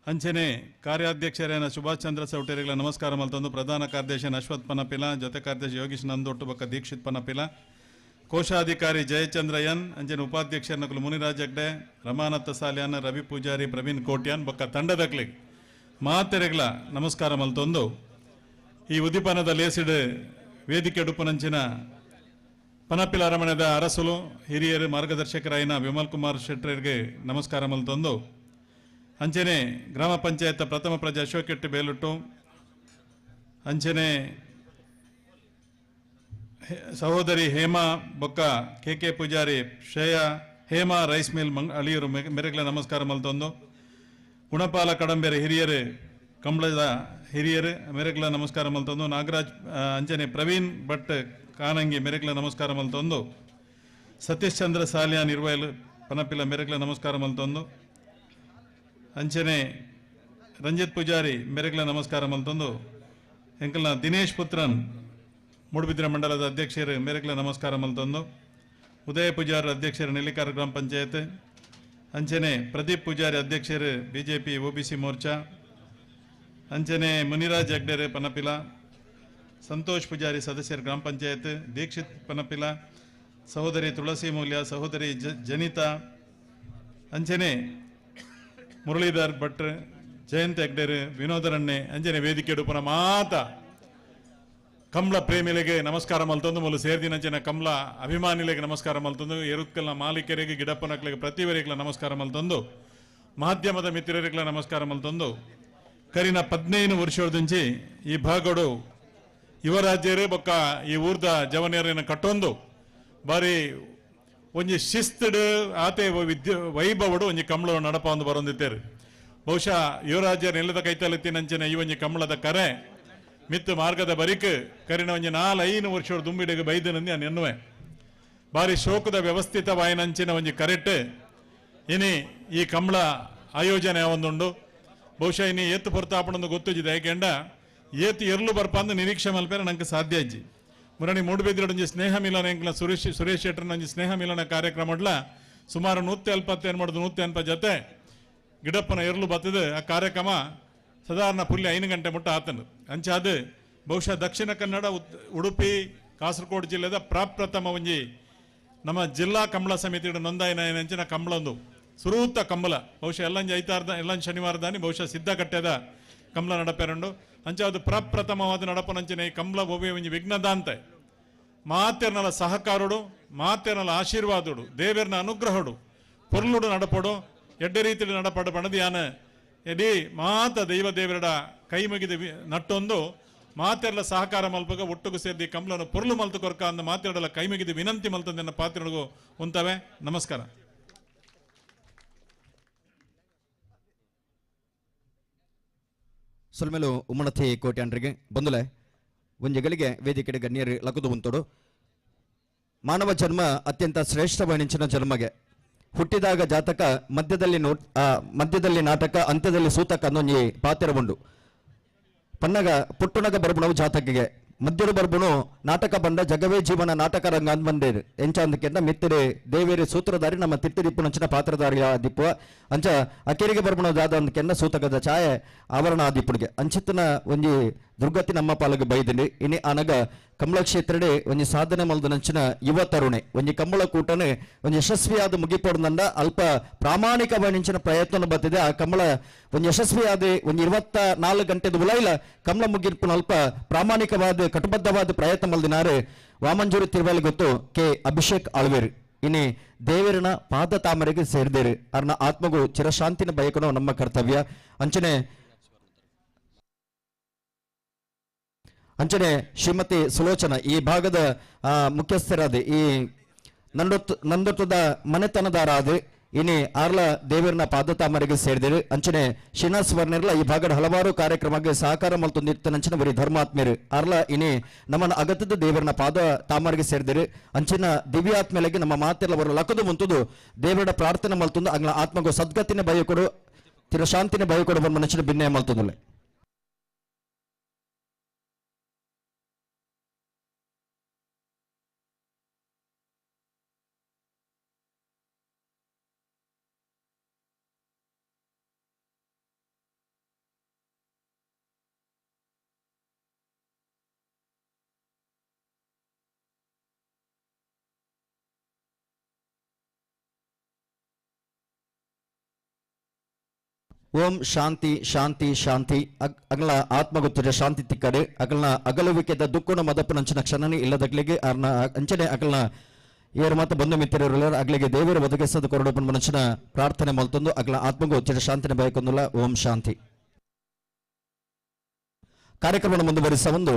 Speaker 5: ಅಂಚನೆ ಕಾರ್ಯಾಧ್ಯಕ್ಷರಾಯನ ಸುಭಾಷ್ ಚಂದ್ರ ಸೌಟೇರಿಗಳ ನಮಸ್ಕಾರ ಮಲ್ತೊಂದು ಪ್ರಧಾನ ಕಾರ್ಯದರ್ಶಿ ಅಶ್ವಥ್ ಪನಪಿಲ ಜೊತೆ ಕಾರ್ಯದರ್ಶಿ ಯೋಗೀಶ್ ನಂದೊಟ್ಟು ಬೊಕ್ಕ ದೀಕ್ಷಿತ್ ಪನಪಿಲ ಕೋಶಾಧಿಕಾರಿ ಜಯಚಂದ್ರ ಎನ್ ಅಂಚನೆ ಉಪಾಧ್ಯಕ್ಷರ ನಕಲು ಮುನಿರಾಜ್ ಹೆಗ್ಡೆ ರಮಾನಾಥ ಸಾಲ್ಯಾನ್ ರವಿ ಪೂಜಾರಿ ಪ್ರವೀಣ್ ಕೋಟ್ಯಾನ್ ಬೊಕ್ಕ ತಂಡದಕ್ಲಿಗೆ ಮಾತೆರೆಗಳ ನಮಸ್ಕಾರ ಮಲ್ತೊಂದು ಈ ಉದಿಪನದ ಲೇಸಿಡ್ ವೇದಿಕೆ ಡುಪ್ಪನಂಚಿನ ಪನಪಿಲ ಅರಮನೆದ ಅರಸುಲು ಹಿರಿಯರು ಮಾರ್ಗದರ್ಶಕರಾಯಿನ ವಿಮಲ್ ಕುಮಾರ್ ಶೆಟ್ಟರಿಗೆ ನಮಸ್ಕಾರ ಮಲ್ತೊಂದು ಅಂಚನೆ ಗ್ರಾಮ ಪಂಚಾಯತ್ ಪ್ರಥಮ ಪ್ರಜೆ ಅಶೋಕ್ ಎಟ್ಟಿ ಬೇಲುಟ್ಟು ಅಂಚನೆ ಸಹೋದರಿ ಹೇಮಾ ಬೊಕ್ಕ K Poojary Shreya Hema rice mill ಅಳಿಯರು ಮೆರೆಗ್ಲ ನಮಸ್ಕಾರ ಮಲ್ತೊಂದು ಗುಣಪಾಲ ಕಡಂಬೆರೆ ಹಿರಿಯರು ಕಂಬಳದ ಹಿರಿಯರು ಮೆರೆಗ್ಲ ನಮಸ್ಕಾರ ಮಲ್ತೊಂದು ನಾಗರಾಜ್ ಅಂಚನೆ ಪ್ರವೀಣ್ ಭಟ್ ಕಾನಂಗಿ ಮೆರೆಗ್ಲ ನಮಸ್ಕಾರ ಮಲ್ತೊಂದು ಸತೀಶ್ ಚಂದ್ರ ಸಾಲಿಯಾನ್ ಇರುವಯಲು ಪನಪಿಲ ಮೆರೆಗ್ಲ ನಮಸ್ಕಾರ ಮಲ್ತೊಂದು ಅಂಚನೆ ರಂಜಿತ್ ಪೂಜಾರಿ ಮೆರೆಗ್ಲ ನಮಸ್ಕಾರ ಮಲ್ತೊಂದು ಎಂಕಲ್ನ ದಿನೇಶ್ ಪುತ್ರನ್ ಮೂಡುಬಿದ್ರೆ ಮಂಡಲದ ಅಧ್ಯಕ್ಷರು ಮೆರೆಗ್ಲ ನಮಸ್ಕಾರ ಮಲ್ತೊಂದು ಉದಯ ಪೂಜಾರಿ ಅಧ್ಯಕ್ಷರು ನೆಲ್ಲಿಕಾರ ಗ್ರಾಮ ಪಂಚಾಯತ್ ಅಂಚನೆ ಪ್ರದೀಪ್ ಪೂಜಾರಿ ಅಧ್ಯಕ್ಷರು ಬಿಜೆಪಿ ಒಬಿಸಿ ಮೋರ್ಚಾ ಅಂಚನೆ ಮುನಿರಾಜ್ ಹೆಗ್ಡೆರೆ ಪನಪಿಲ ಸಂತೋಷ್ ಪೂಜಾರಿ ಸದಸ್ಯರು ಗ್ರಾಮ ಪಂಚಾಯತ್ ದೀಕ್ಷಿತ್ ಪನಪಿಲ ಸಹೋದರಿ ತುಳಸಿ ಮೌಲ್ಯ ಸಹೋದರಿ ಜನಿತಾ ಅಂಚನೆ ಮುರಳೀಧರ್ ಭಟ್ ಜಯಂತ್ ಹೆಗ್ಡೆರ್ ವಿನೋದರಣ್ಣೆ ಅಂಜನೆ ವೇದಿಕೆ ಡುಪನ ಮಾತ ಕಮಲ ಪ್ರೇಮಿಲೆಗೆ ನಮಸ್ಕಾರ ಮಲ್ತೊಂದು ಮೂಲ ಸೇರ್ದಿನಂಚಿನ ಕಮಲ ಅಭಿಮಾನಿಲೆಗೆ ನಮಸ್ಕಾರ ಮಲ್ತೊಂದು ಎರುತ್ಕಲ್ನ ಮಾಲೀಕರಿಗೆ ಗಿಡಪ್ಪನಕ್ಲೆಗೆ ಪ್ರತಿವರಿಗಳ ನಮಸ್ಕಾರ ಮಲ್ತೊಂದು ಮಾಧ್ಯಮದ ಮಿತ್ರರಿಗಳ ನಮಸ್ಕಾರ ಮಲ್ತೊಂದು ಕರಿನ 15 ವರ್ಷದಿಂಚಿ ಈ ಭಾಗಡು ಯುವರಾಜ್ಯರೇ ಬೊಕ್ಕ ಈ ಊರ್ದ ಜವನಿಯರನ್ನ ಕಟ್ಟೊಂದು ಬಾರಿ ಒಂಜಿ ಶಿಸ್ತುಡು ಆತೆ ವೈಭವಡು ಒಂಜಿ ಕಮಲ ನಡಪ ಒಂದು ಬರೊಂದಿತ್ತೇರು ಬಹುಶಃ ಯುವರಾಜ್ಯರ ನೆಲದ ಕೈತಲೆತ್ತಿನಂಚಿನ ಈ ಒಂಜಿ ಕಮಲದ ಕರೆ ಮಿತ್ತು ಮಾರ್ಗದ ಬರಿಕ್ ಕರಿನ ಒಂಜಿ 4-5 ವರ್ಷ ದುಂಬಿಡೆಗೆ ಬೈದನಂದಿ ಎನ್ನುವೆ ಬಾರಿ ಶೋಕದ ವ್ಯವಸ್ಥಿತವಾಯಿನಂಚಿನ ಒಂಜಿ ಕರೆಟ್ ಇನಿ ಈ ಕಮಲ ಆಯೋಜನೆ ಒಂದುಂಡು ಬಹುಶಃ ಇನಿ ಏತು ಹೊರತಾಪಣಂದು ಗೊತ್ತಿದೆ ಯಾಕೆಂಡ ಏತು ಎರಲು ಬರ್ಪಂದು ನಿರೀಕ್ಷೆ ಮಲ್ಪೇರ ನಂಗೆ ಸಾಧ್ಯ ಇಜ್ಜಿ ಮುರಣಿ ಮೂಡುಬಿದ್ರೆ ಒಂಜಿ ಸ್ನೇಹ ಮಿಲನ ಎಂಕ್ಲ ಸುರೇಶ್ ಶೆಟ್ಟರ್ನ ಒಂಜಿ ಸ್ನೇಹ ಮಿಲನ ಕಾರ್ಯಕ್ರಮಡ್ಲ ಸುಮಾರು 140 ಜೊತೆ ಗಿಡಪ್ಪನ ಎರಲು ಬತ್ತದ ಆ ಕಾರ್ಯಕ್ರಮ ಸಾಧಾರಣ ಪುಲ್ಯ 5 ಗಂಟೆ ಮುಟ್ಟ ಆತನು ಅಂಚಾದ ಬಹುಶಃ ದಕ್ಷಿಣ ಕನ್ನಡ ಉಡುಪಿ ಕಾಸರಗೋಡು ಜಿಲ್ಲೆದ ಪ್ರಪ್ರಥಮ ಒಂಜಿ ನಮ್ಮ ಜಿಲ್ಲಾ ಕಂಬಳ ಸಮಿತಿയുടെ ನೊಂದಾಯಿನ ಕಂಬಳ ಒಂದು ಸುರೂತ ಕಂಬಳ ಬಹುಶಃ ಎಲ್ಲಂಜಿ ಐತಾರ್ದ ಎಲ್ಲಂಜಿ ಶನಿವಾರದಾನಿ ಬಹುಶಃ ಸಿದ್ಧಗಟ್ಟೆದ ಕಂಬಳ ನಡಪೆರಂಡು ಅಂಚಾದ ಪ್ರಪ್ರಥಮವಾದ ನಡಪನಂಚಿನ ಈ ಕಂಬಳ ಒಬ್ಬ ಒಂಜಿ ವಿಘ್ನದಾಂತೆ ಮಾತೆರ್ನಲ ಸಹಕಾರುಡು ಮಾತೆರ್ನಲ ಆಶೀರ್ವಾದುಡು ದೇವೇರ್ನ ಅನುಗ್ರಹಡು ಪೊರ್ಲುಡು ನಡಪಡು ಎಡ್ಡೆ ರೀತಿಯಲ್ಲಿ ನಡಪಡು ಬಣದಿಯಾನ ಎಡೀ ಮಾತ ದೈವ ದೇವರಡ ಕೈ ಮುಗಿದ ನಟ್ಟೊಂದು ಮಾತೆರ್ಲ ಸಹಕಾರ ಮಲ್ಪಗ ಒಟ್ಟುಗು ಸೇರಿ ಕಂಬಳನ ಪೊರ್ಲು ಮಲ್ತು ಕೊರ್ಕ ಅಂದ ಮಾತೆರಡಲ ಕೈ ಮುಗಿದ ವಿನಂತಿ ಮಲ್ತಂದೆನ್ನ ಪಾತ್ರಗಳಿಗೂ ಉಂತವೆ ನಮಸ್ಕಾರ
Speaker 4: ಸೊಲ್ಮೆಲು ಉಮ್ಮಣತಿ ಕೋಟ್ಯಾಂಡ್ರಿಗೆ ಬಂದುಲೆ ಒಂಜೆಗಳಿಗೆ ವೇದಿಕೆಡೆ ಗಣ್ಯರು ಲಕುದು ಉಂತೋಡು ಮಾನವ ಜನ್ಮ ಅತ್ಯಂತ ಶ್ರೇಷ್ಠವೆನಿಂಚಿನ ಜನ್ಮಗೆ ಹುಟ್ಟಿದಾಗ ಜಾತಕ ಮಧ್ಯದಲ್ಲಿ ನಾಟಕ ಅಂತ್ಯದಲ್ಲಿ ಸೂತಕ ಅನ್ನೊಂಜಿ ಪಾತ್ರ ಉಂಡು ಪನ್ನಗ ಪುಟ್ಟುನಗ ಬರ್ಬುಣವು ಜಾತಕಿಗೆ ಮಧ್ಯರು ಬರ್ಬುಣು ನಾಟಕ ಬಂದ ಜಗವೇ ಜೀವನ ನಾಟಕ ರಂಗ ಅಂದ್ ಬಂದೇರು ಎಂಚ ಅಂದಕ್ಕೆಂದ ಮಿತ್ತಿರೆ ದೇವೇರಿ ಸೂತ್ರಧಾರಿ ನಮ್ಮ ತಿಟ್ಟಿದಿಪ್ಪುನಂಚಿನ ಪಾತ್ರಧಾರಿಯ ದಿಪ್ಪುವ ಅಂಚ ಅಕೆರಿಗೆ ಬರ್ಬುಣ ಜಾದ ಅಂದಕ್ಕೆಂದ ಸೂತಕದ ಛಾಯೆ ಆವರಣ ಆದಿಪ್ಪುಡಿಗೆ ಅಂಚಿತ್ತನ ಒಂಜಿ ದುರ್ಗತಿ ನಮ್ಮ ಪಾಲಗೆ ಬೈದಿನಿ ಇನಿ ಆನಗ ಕಂಬಳ ಕ್ಷೇತ್ರಡೆ ಒಂಜಿ ಸಾಧನೆ ಮಲ್ದನಂಚಿನ ಯುವ ತರುಣೆ ಒಂಜಿ ಕಂಬಳ ಕೂಟನೆ ಒಂಜಿ ಯಶಸ್ವಿಯಾದ ಮುಗಿಪೋಡ್ನಂದ ಅಲ್ಪ ಪ್ರಾಮಾಣಿಕವಾಗಿಂಚಿನ ಪ್ರಯತ್ನ ಬತ್ತಿದೆ ಆ ಕಂಬಳ ಒಂಜಿ ಯಶಸ್ವಿಯಾದ ಒಂಜಿ 24 ಗಂಟೆದ ಉಲೈಲ ಕಂಬಳ ಮುಗಿರ್ಪುನ ಅಲ್ಪ ಪ್ರಾಮಾಣಿಕವಾದ ಕಟುಬದ್ಧವಾದ ಪ್ರಯತ್ನ ಮಲ್ದಿನಾರೆ ವಾಮಂಜೂರು ತಿರುವಲ್ಲಿ ಗೊತ್ತು ಕೆ ಅಭಿಷೇಕ್ ಆಳ್ವೇರು ಇನಿ ದೇವರನ ಪಾದ ತಾಮರೆಗೆ ಸೇರಿದೇರು ಅರ್ನ ಆತ್ಮಗೂ ಚಿರಶಾಂತಿನ ಬಯಕನೋ ನಮ್ಮ ಕರ್ತವ್ಯ ಅಂಚನೆ ಶ್ರೀಮತಿ ಸುಲೋಚನ ಈ ಭಾಗದ ಮುಖ್ಯಸ್ಥರಾದ ಈ ನಂದೊತ್ತದ ಮನೆತನದಾರಾದ ಇನಿ ಆರ್ಲ ದೇವರನ ಪಾದತಾಮರಿಗೆ ಸೇರಿದರು ಅಂಚನೆ ಶ್ರೀನಿವಾಸ್ ವರ್ಣರ್ಲ ಈ ಭಾಗದ ಹಲವಾರು ಕಾರ್ಯಕ್ರಮಕ್ಕೆ ಸಹಕಾರ ಮಲ್ತೊಂದಿತ್ತನಂಚಿನ ಬರೀ ಧರ್ಮಾತ್ಮೇರು ಆರ್ಲ ಇನಿ ನಮ್ಮನ್ನ ಅಗತ್ಯದ ದೇವರನ ಪಾದ ತಾಮರಿಗೆ ಸೇರಿದರು ಅಂಚಿನ ದಿವ್ಯಾತ್ಮೇಲೆಗೆ ನಮ್ಮ ಮಾತೆಲ್ಲ ಬರೋ ಲಕದು ಮುಂತುದು ದೇವರ ಪ್ರಾರ್ಥನೆ ಮಲ್ತೊಂದು ಅಂಗ್ಲ ಆತ್ಮಗೂ ಸದ್ಗತಿನ ಭಯಕೊಡು ತಿರಶಾಂತಿನ ಭಯಕೊಡು ಬಂದ ಮನುಷ್ಯನ ಭಿನ್ನ ಮಲ್ತೊಂದುಲೆ ಓಂ ಶಾಂತಿ ಶಾಂತಿ ಶಾಂತಿ ಅಗಲ ಆತ್ಮಗೊತ್ತಿರ ಶಾಂತಿ ತಿಕ್ಕಡೆ ಅಗಲನ ಅಗಲುವಿಕೆದ ದುಃಖನ ಮದಪ್ಪನಂಚಿನ ಕ್ಷಣನೇ ಇಲ್ಲದಗ್ಲಿಗೆ ಅರ್ನ ಅಂಚನೆ ಅಗಲನ ಏರ್ ಮಾತ ಬಂಧು ಮಿತ್ರರೆಲ್ಲರ ಅಗ್ಲಿಗೆ ದೇವರ ಒದಗಿಸದ ಕೊರಡಪ್ಪನ ಮನಸ್ಸಿನ ಪ್ರಾರ್ಥನೆ ಮಲ್ತೊಂದು ಅಗಲ ಆತ್ಮಗೊತ್ತಿರ ಶಾಂತಿನ ಬಯಕೊಂದುಲ್ಲ. ಓಂ ಶಾಂತಿ. ಕಾರ್ಯಕ್ರಮ ಮುಂದುವರಿಸ ಒಂದು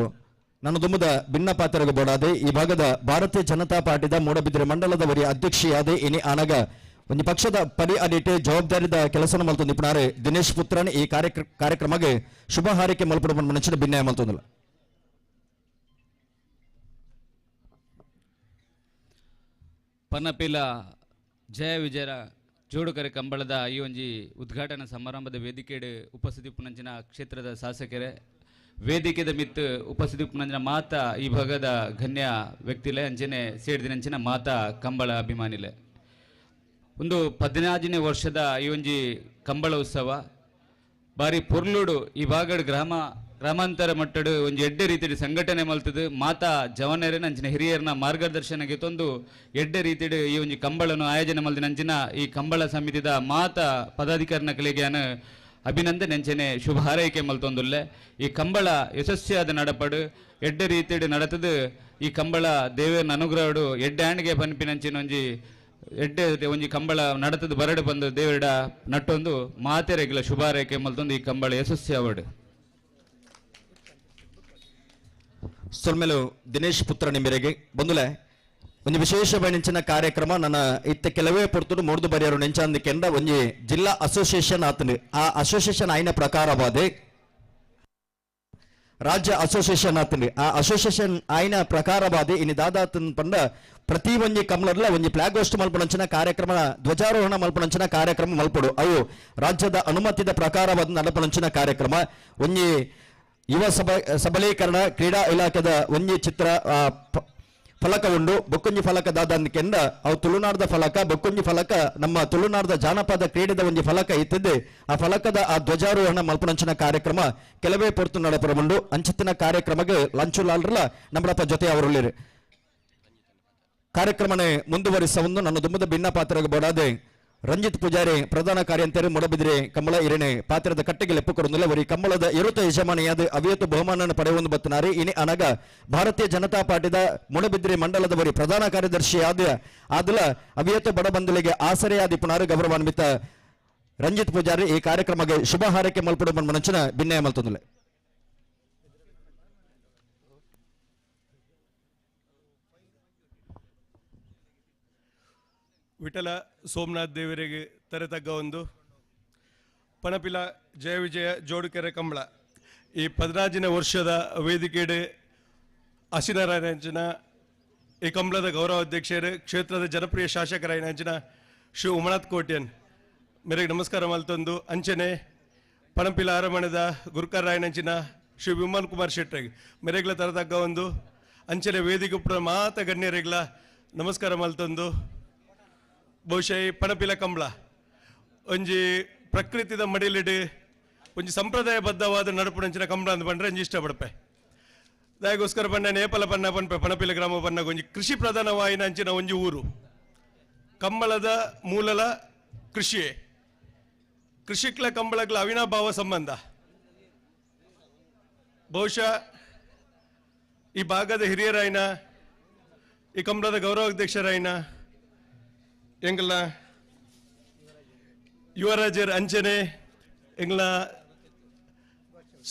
Speaker 4: ನಾನು ದುಮ್ಮದ ಭಿನ್ನ ಪಾತ್ರಗ ಬೋಡಾದೆ ಈ ಭಾಗದ ಭಾರತೀಯ ಜನತಾ ಪಾರ್ಟಿದ ಮೂಡಬಿದಿರೆ ಮಂಡಲದ ವರಿ ಅಧ್ಯಕ್ಷಿಯಾದೆ ಇನಿ ಆನಗ ಒಂದು ಪಕ್ಷದ ಪಡಿ ಅಡಿಟೆ ಜವಾಬ್ದಾರಿದ ಕೆಲಸ ಮಲ್ತೊಂದು ಇಪ್ಪನಾರೆ ದಿನೇಶ್ ಪುತ್ರನ್ ಈ ಕಾರ್ಯಕ್ರಮಕ್ಕೆ ಶುಭ ಹಾರೈಕೆ ಮಲ್ಪಡ ಮನಸ್ಸಿನ ಭಿನ್ನ ಮಲ್ತೊಂದಿಲ್ಲ.
Speaker 6: ಪನ್ನಪಿಲ ಜಯ ವಿಜಯರ ಜೋಡುಕರೆ ಕಂಬಳದ ಈ ಒಂಜಿ ಉದ್ಘಾಟನಾ ಸಮಾರಂಭದ ವೇದಿಕೆಡ್ ಉಪಸ್ಥಿತಿ ಪುನಂಚಿನ ಕ್ಷೇತ್ರದ ಶಾಸಕರೇ ವೇದಿಕೆದ ಮಿತ್ ಉಪಸ್ಥಿತಿ ಪುನಂಚಿನ ಮಾತ ಈ ಭಾಗದ ಗಣ್ಯ ವ್ಯಕ್ತಿಲೆ ಅಂಚನೆ ಸೇಡ್ದಿನಂಚಿನ ಮಾತ ಕಂಬಳ ಅಭಿಮಾನಿಲೆ ಒಂದು 15ನೇ ವರ್ಷದ ಈ ಒಂಜಿ ಕಂಬಳ ಉತ್ಸವ ಬಾರಿ ಪೊರ್ಲುಡು ಈ ಭಾಗಡ್ ಗ್ರಾಮಾಂತರ ಮಟ್ಟಡು ಒಂಜಿ ಎಡ್ಡೆ ರೀತಿಯ ಸಂಘಟನೆ ಮಲ್ತದು ಮಾತಾ ಜವನರೇ ನಂಚಿನ ಹಿರಿಯರನ್ನ ಮಾರ್ಗದರ್ಶನಕ್ಕೆ ತಂದು ಎಡ್ಡೆ ರೀತಿಯ ಈ ಒಂಜಿ ಕಂಬಳನು ಆಯೋಜನೆ ಮಲ್ದಿನ ನಂಚಿನ ಈ ಕಂಬಳ ಸಮಿತಿದ ಮಾತಾ ಪದಾಧಿಕಾರಿಗಳಿಗೆ ಅಭಿನಂದನೆ ನೆಂಚನೆ ಶುಭ ಹಾರೈಕೆ ಮಲ್ತೊಂದುಲ್ಲೆ. ಈ ಕಂಬಳ ಯಶಸ್ವಿಯಾದ ನಡಪಡು ಎಡ್ಡೆ ರೀತಿಯ ನಡತದು ಈ ಕಂಬಳ ದೇವರ ಅನುಗ್ರಹಡು ಎಡ್ಡೆ ಆಂಡಿಗೆ ಪನ್ಪಿನಂಚಿನ ಒಂಜಿ ಎಡ್ಡೆ ಒಂಜಿ ಕಂಬಳ ನಡತದು ಬರಡು ಬಂದು ದೇವರ ನಟ್ಟೊಂದು ಮಾತೆರೆಗಿಲ ಶುಭ ಹಾರೈಕೆ ಮಲ್ತೊಂದು ಈ ಕಂಬಳ ಯಶಸ್ವಿ ಅವಡು.
Speaker 4: ಸೊಲ್ಮೆಲು ದಿನೇಶ್ ಪುತ್ರನ ಮೇರೆಗೆ ಬಂದುಲೆ ಒಂದು ವಿಶೇಷವಾದ ಕಾರ್ಯಕ್ರಮ ನನ್ನ ಇತ್ತ ಕೆಲವೇ ಪೊರ್ತುಡು ಮೂರ್ದು ಬರೆಯರು ನೆಂಚಂದಕ್ಕೆಂದ ಒಂಜಿ ಜಿಲ್ಲಾ ಅಸೋಸಿಯೇಷನ್ ಆತನು ಆ ಅಸೋಸಿಯೇಷನ್ ಆಯ್ನ ಪ್ರಕಾರವಾದೆ ರಾಜ್ಯ ಅಸೋಸಿಯೇಷನ್ ಆತನು ಆ ಅಸೋಸಿಯೇಷನ್ ಆಯ್ನ ಪ್ರಕಾರವಾದೆ ಇನ್ನು ದಾದಾತನ್ ಪಂಡ ಪ್ರತಿ ಒಂಜಿ ಕಮಲರ್ಲ ಒಂಜಿ ಫ್ಲಾಗ್ ಹೋಸ್ಟ್ ಮಲ್ಪನಂಚಿನ ಕಾರ್ಯಕ್ರಮ ಧ್ವಜಾರೋಹಣ ಮಲ್ಪನಂಚಿನ ಕಾರ್ಯಕ್ರಮ ಮಲ್ಪಡು ಅವು ರಾಜ್ಯದ ಅನುಮತಿದ ಪ್ರಕಾರವಾದ ನಡಪನಂಚಿನ ಕಾರ್ಯಕ್ರಮ ಒಂಜಿ ಯುವ ಸಬಲೀಕರಣ ಕ್ರೀಡಾ ಇಲಾಖೆದ ಒಂಜಿ ಚಿತ್ರ ಫಲಕ ಉಂಡು ಬೊಕ್ಕೊಂಜಿ ಫಲಕ ದಾದಂದಕ್ಕೆಂದ ಅವು ತುಳುನಾಡದ ಫಲಕ ಬೊಕ್ಕೊಂಜಿ ಫಲಕ ನಮ್ಮ ತುಳುನಾಡದ ಜಾನಪದ ಕ್ರೀಡೆದ ಒಂಜಿ ಫಲಕ ಇತ್ತಿದ್ದು ಆ ಫಲಕದ ಆ ಧ್ವಜಾರೋಹಣ ಮಲ್ಪನಂಚಿನ ಕಾರ್ಯಕ್ರಮ ಕೆಲವೇ ಪೊರ್ತು ನಡಪರಮುಂಡು ಅಂಚಿತ್ತಿನ ಕಾರ್ಯಕ್ರಮಕ್ಕೆ ಲಂಚು ಲಾಲ್ರಲ್ಲ ನಮ್ಮಳಪ್ಪ ಜೊತೆ ಅವರುಳ್ಳಿರು ಕಾರ್ಯಕ್ರಮನೆ ಮುಂದುವರಿಸ ಒಂದು ನನ್ನ ದುಮ್ಮದ ಭಿನ್ನ ಪಾತ್ರಗ ಬೋಡಾದೆ ರಂಜಿತ್ ಪೂಜಾರಿ ಪ್ರಧಾನ ಕಾರ್ಯಂತರು ಮೂಡಬಿದಿರೆ ಕಂಬಳ ಇರಣೆ ಪಾತ್ರದ ಕಟ್ಟೆಗೆ ಲೆಪ್ಪುಕೊಡುವುದಿಲ್ಲ ವರಿ ಕಂಬಳದ ಇರುತ ಯಜಮಾನಿಯಾದ ಅವಿಯತ್ತು ಬಹುಮಾನ ಪಡೆಯುವುದು ಬತ್ತನಾರಿ ಇನಿ ಅನಗ ಭಾರತೀಯ ಜನತಾ ಪಾರ್ಟಿದ ಮೂಡಬಿದಿರೆ ಮಂಡಲದ ವರಿ ಪ್ರಧಾನ ಕಾರ್ಯದರ್ಶಿ ಆದಲ ಅವಿಯತ್ತು ಬಡಬಂಧುಲಿಗೆ ಆಸರೆಯಾದಿ ಪುನಾರು ಗೌರವಾನ್ವಿತ ರಂಜಿತ್ ಪೂಜಾರಿ ಈ ಕಾರ್ಯಕ್ರಮಕ್ಕೆ ಶುಭ ಹಾರೈಕೆ ಮಲ್ಪಡುವ ಮನಚಿನ ಭಿನ್ನಯ ಮಲ್ತೊಂದಿಲ್ಲ.
Speaker 7: ವಿಠಲ ಸೋಮನಾಥ್ ದೇವರಿಗೆ ತರೆತಗ್ಗ ಒಂದು ಪಣಪಿಲ ಜಯ ವಿಜಯ ಜೋಡುಕೆರೆ ಕಂಬಳ ಈ 15ನೇ ವರ್ಷದ ವೇದಿಕೆಡೆ ಅಸಿನರಾಯನಂಚಿನ ಈ ಕಂಬಳದ ಗೌರವ ಅಧ್ಯಕ್ಷರು ಕ್ಷೇತ್ರದ ಜನಪ್ರಿಯ ಶಾಸಕರಾಯನಂಚಿನ ಶ್ರೀ ಉಮನಾಥ್ ಕೋಟ್ಯನ್ ಮೇರೆಗೆ ನಮಸ್ಕಾರ ಮಲ್ತೊಂದು ಅಂಚನೆ ಪಣಪಿಲ ಅರಮಣದ ಗುರುಕರಾಯನಂಚಿನ ಶ್ರೀ ವಿಮಲ್ ಕುಮಾರ್ ಶೆಟ್ಟರಿಗೆ ಮೇರೆಗ್ಲ ತರತಗ್ಗ ಒಂದು ಅಂಚನೆ ವೇದಿಕೆ ಪುರ ಮಾತ ಗಣ್ಯರೆಗ್ಲ ನಮಸ್ಕಾರ ಮಲ್ತೊಂದು ಬಹುಶಃ ಈ ಪಣಪಿಲ ಕಂಬಳ ಒಂಜಿ ಪ್ರಕೃತಿದ ಮಡಿಲಿಡು ಒಂಜಿ ಸಂಪ್ರದಾಯಬದ್ಧವಾದ ನಡುಪುನಂಚಿನ ಕಂಬಳ ಅಂತ ಬಂದ್ರೆ ಒಂಜಿ ಇಷ್ಟಪಡಪೆ ದಾಯಗೋಸ್ಕರ ಬಣ್ಣ ನೇಪಾಳ ಬಣ್ಣ ಪನ್ಪೆ ಪಣಪಿಲ ಗ್ರಾಮ ಬಣ್ಣ ಒಂಜಿ ಕೃಷಿ ಪ್ರಧಾನವಾಯಿನ ಅಂಚಿನ ಒಂಜಿ ಊರು ಕಂಬಳದ ಮೂಲಲ ಕೃಷಿಯೇ ಕೃಷಿಕ್ಲ ಕಂಬಳಕ್ಲ ಅವಿನಾಭಾವ ಸಂಬಂಧ ಬಹುಶಃ ಈ ಭಾಗದ ಹಿರಿಯರಾಯಿನ ಈ ಕಂಬಳದ ಗೌರವಾಧ್ಯಕ್ಷರಾಯಿನ ಎಂಗಳ ಯುವರಾಜರ್ ಅಂಚನೆ ಎಂಗಳ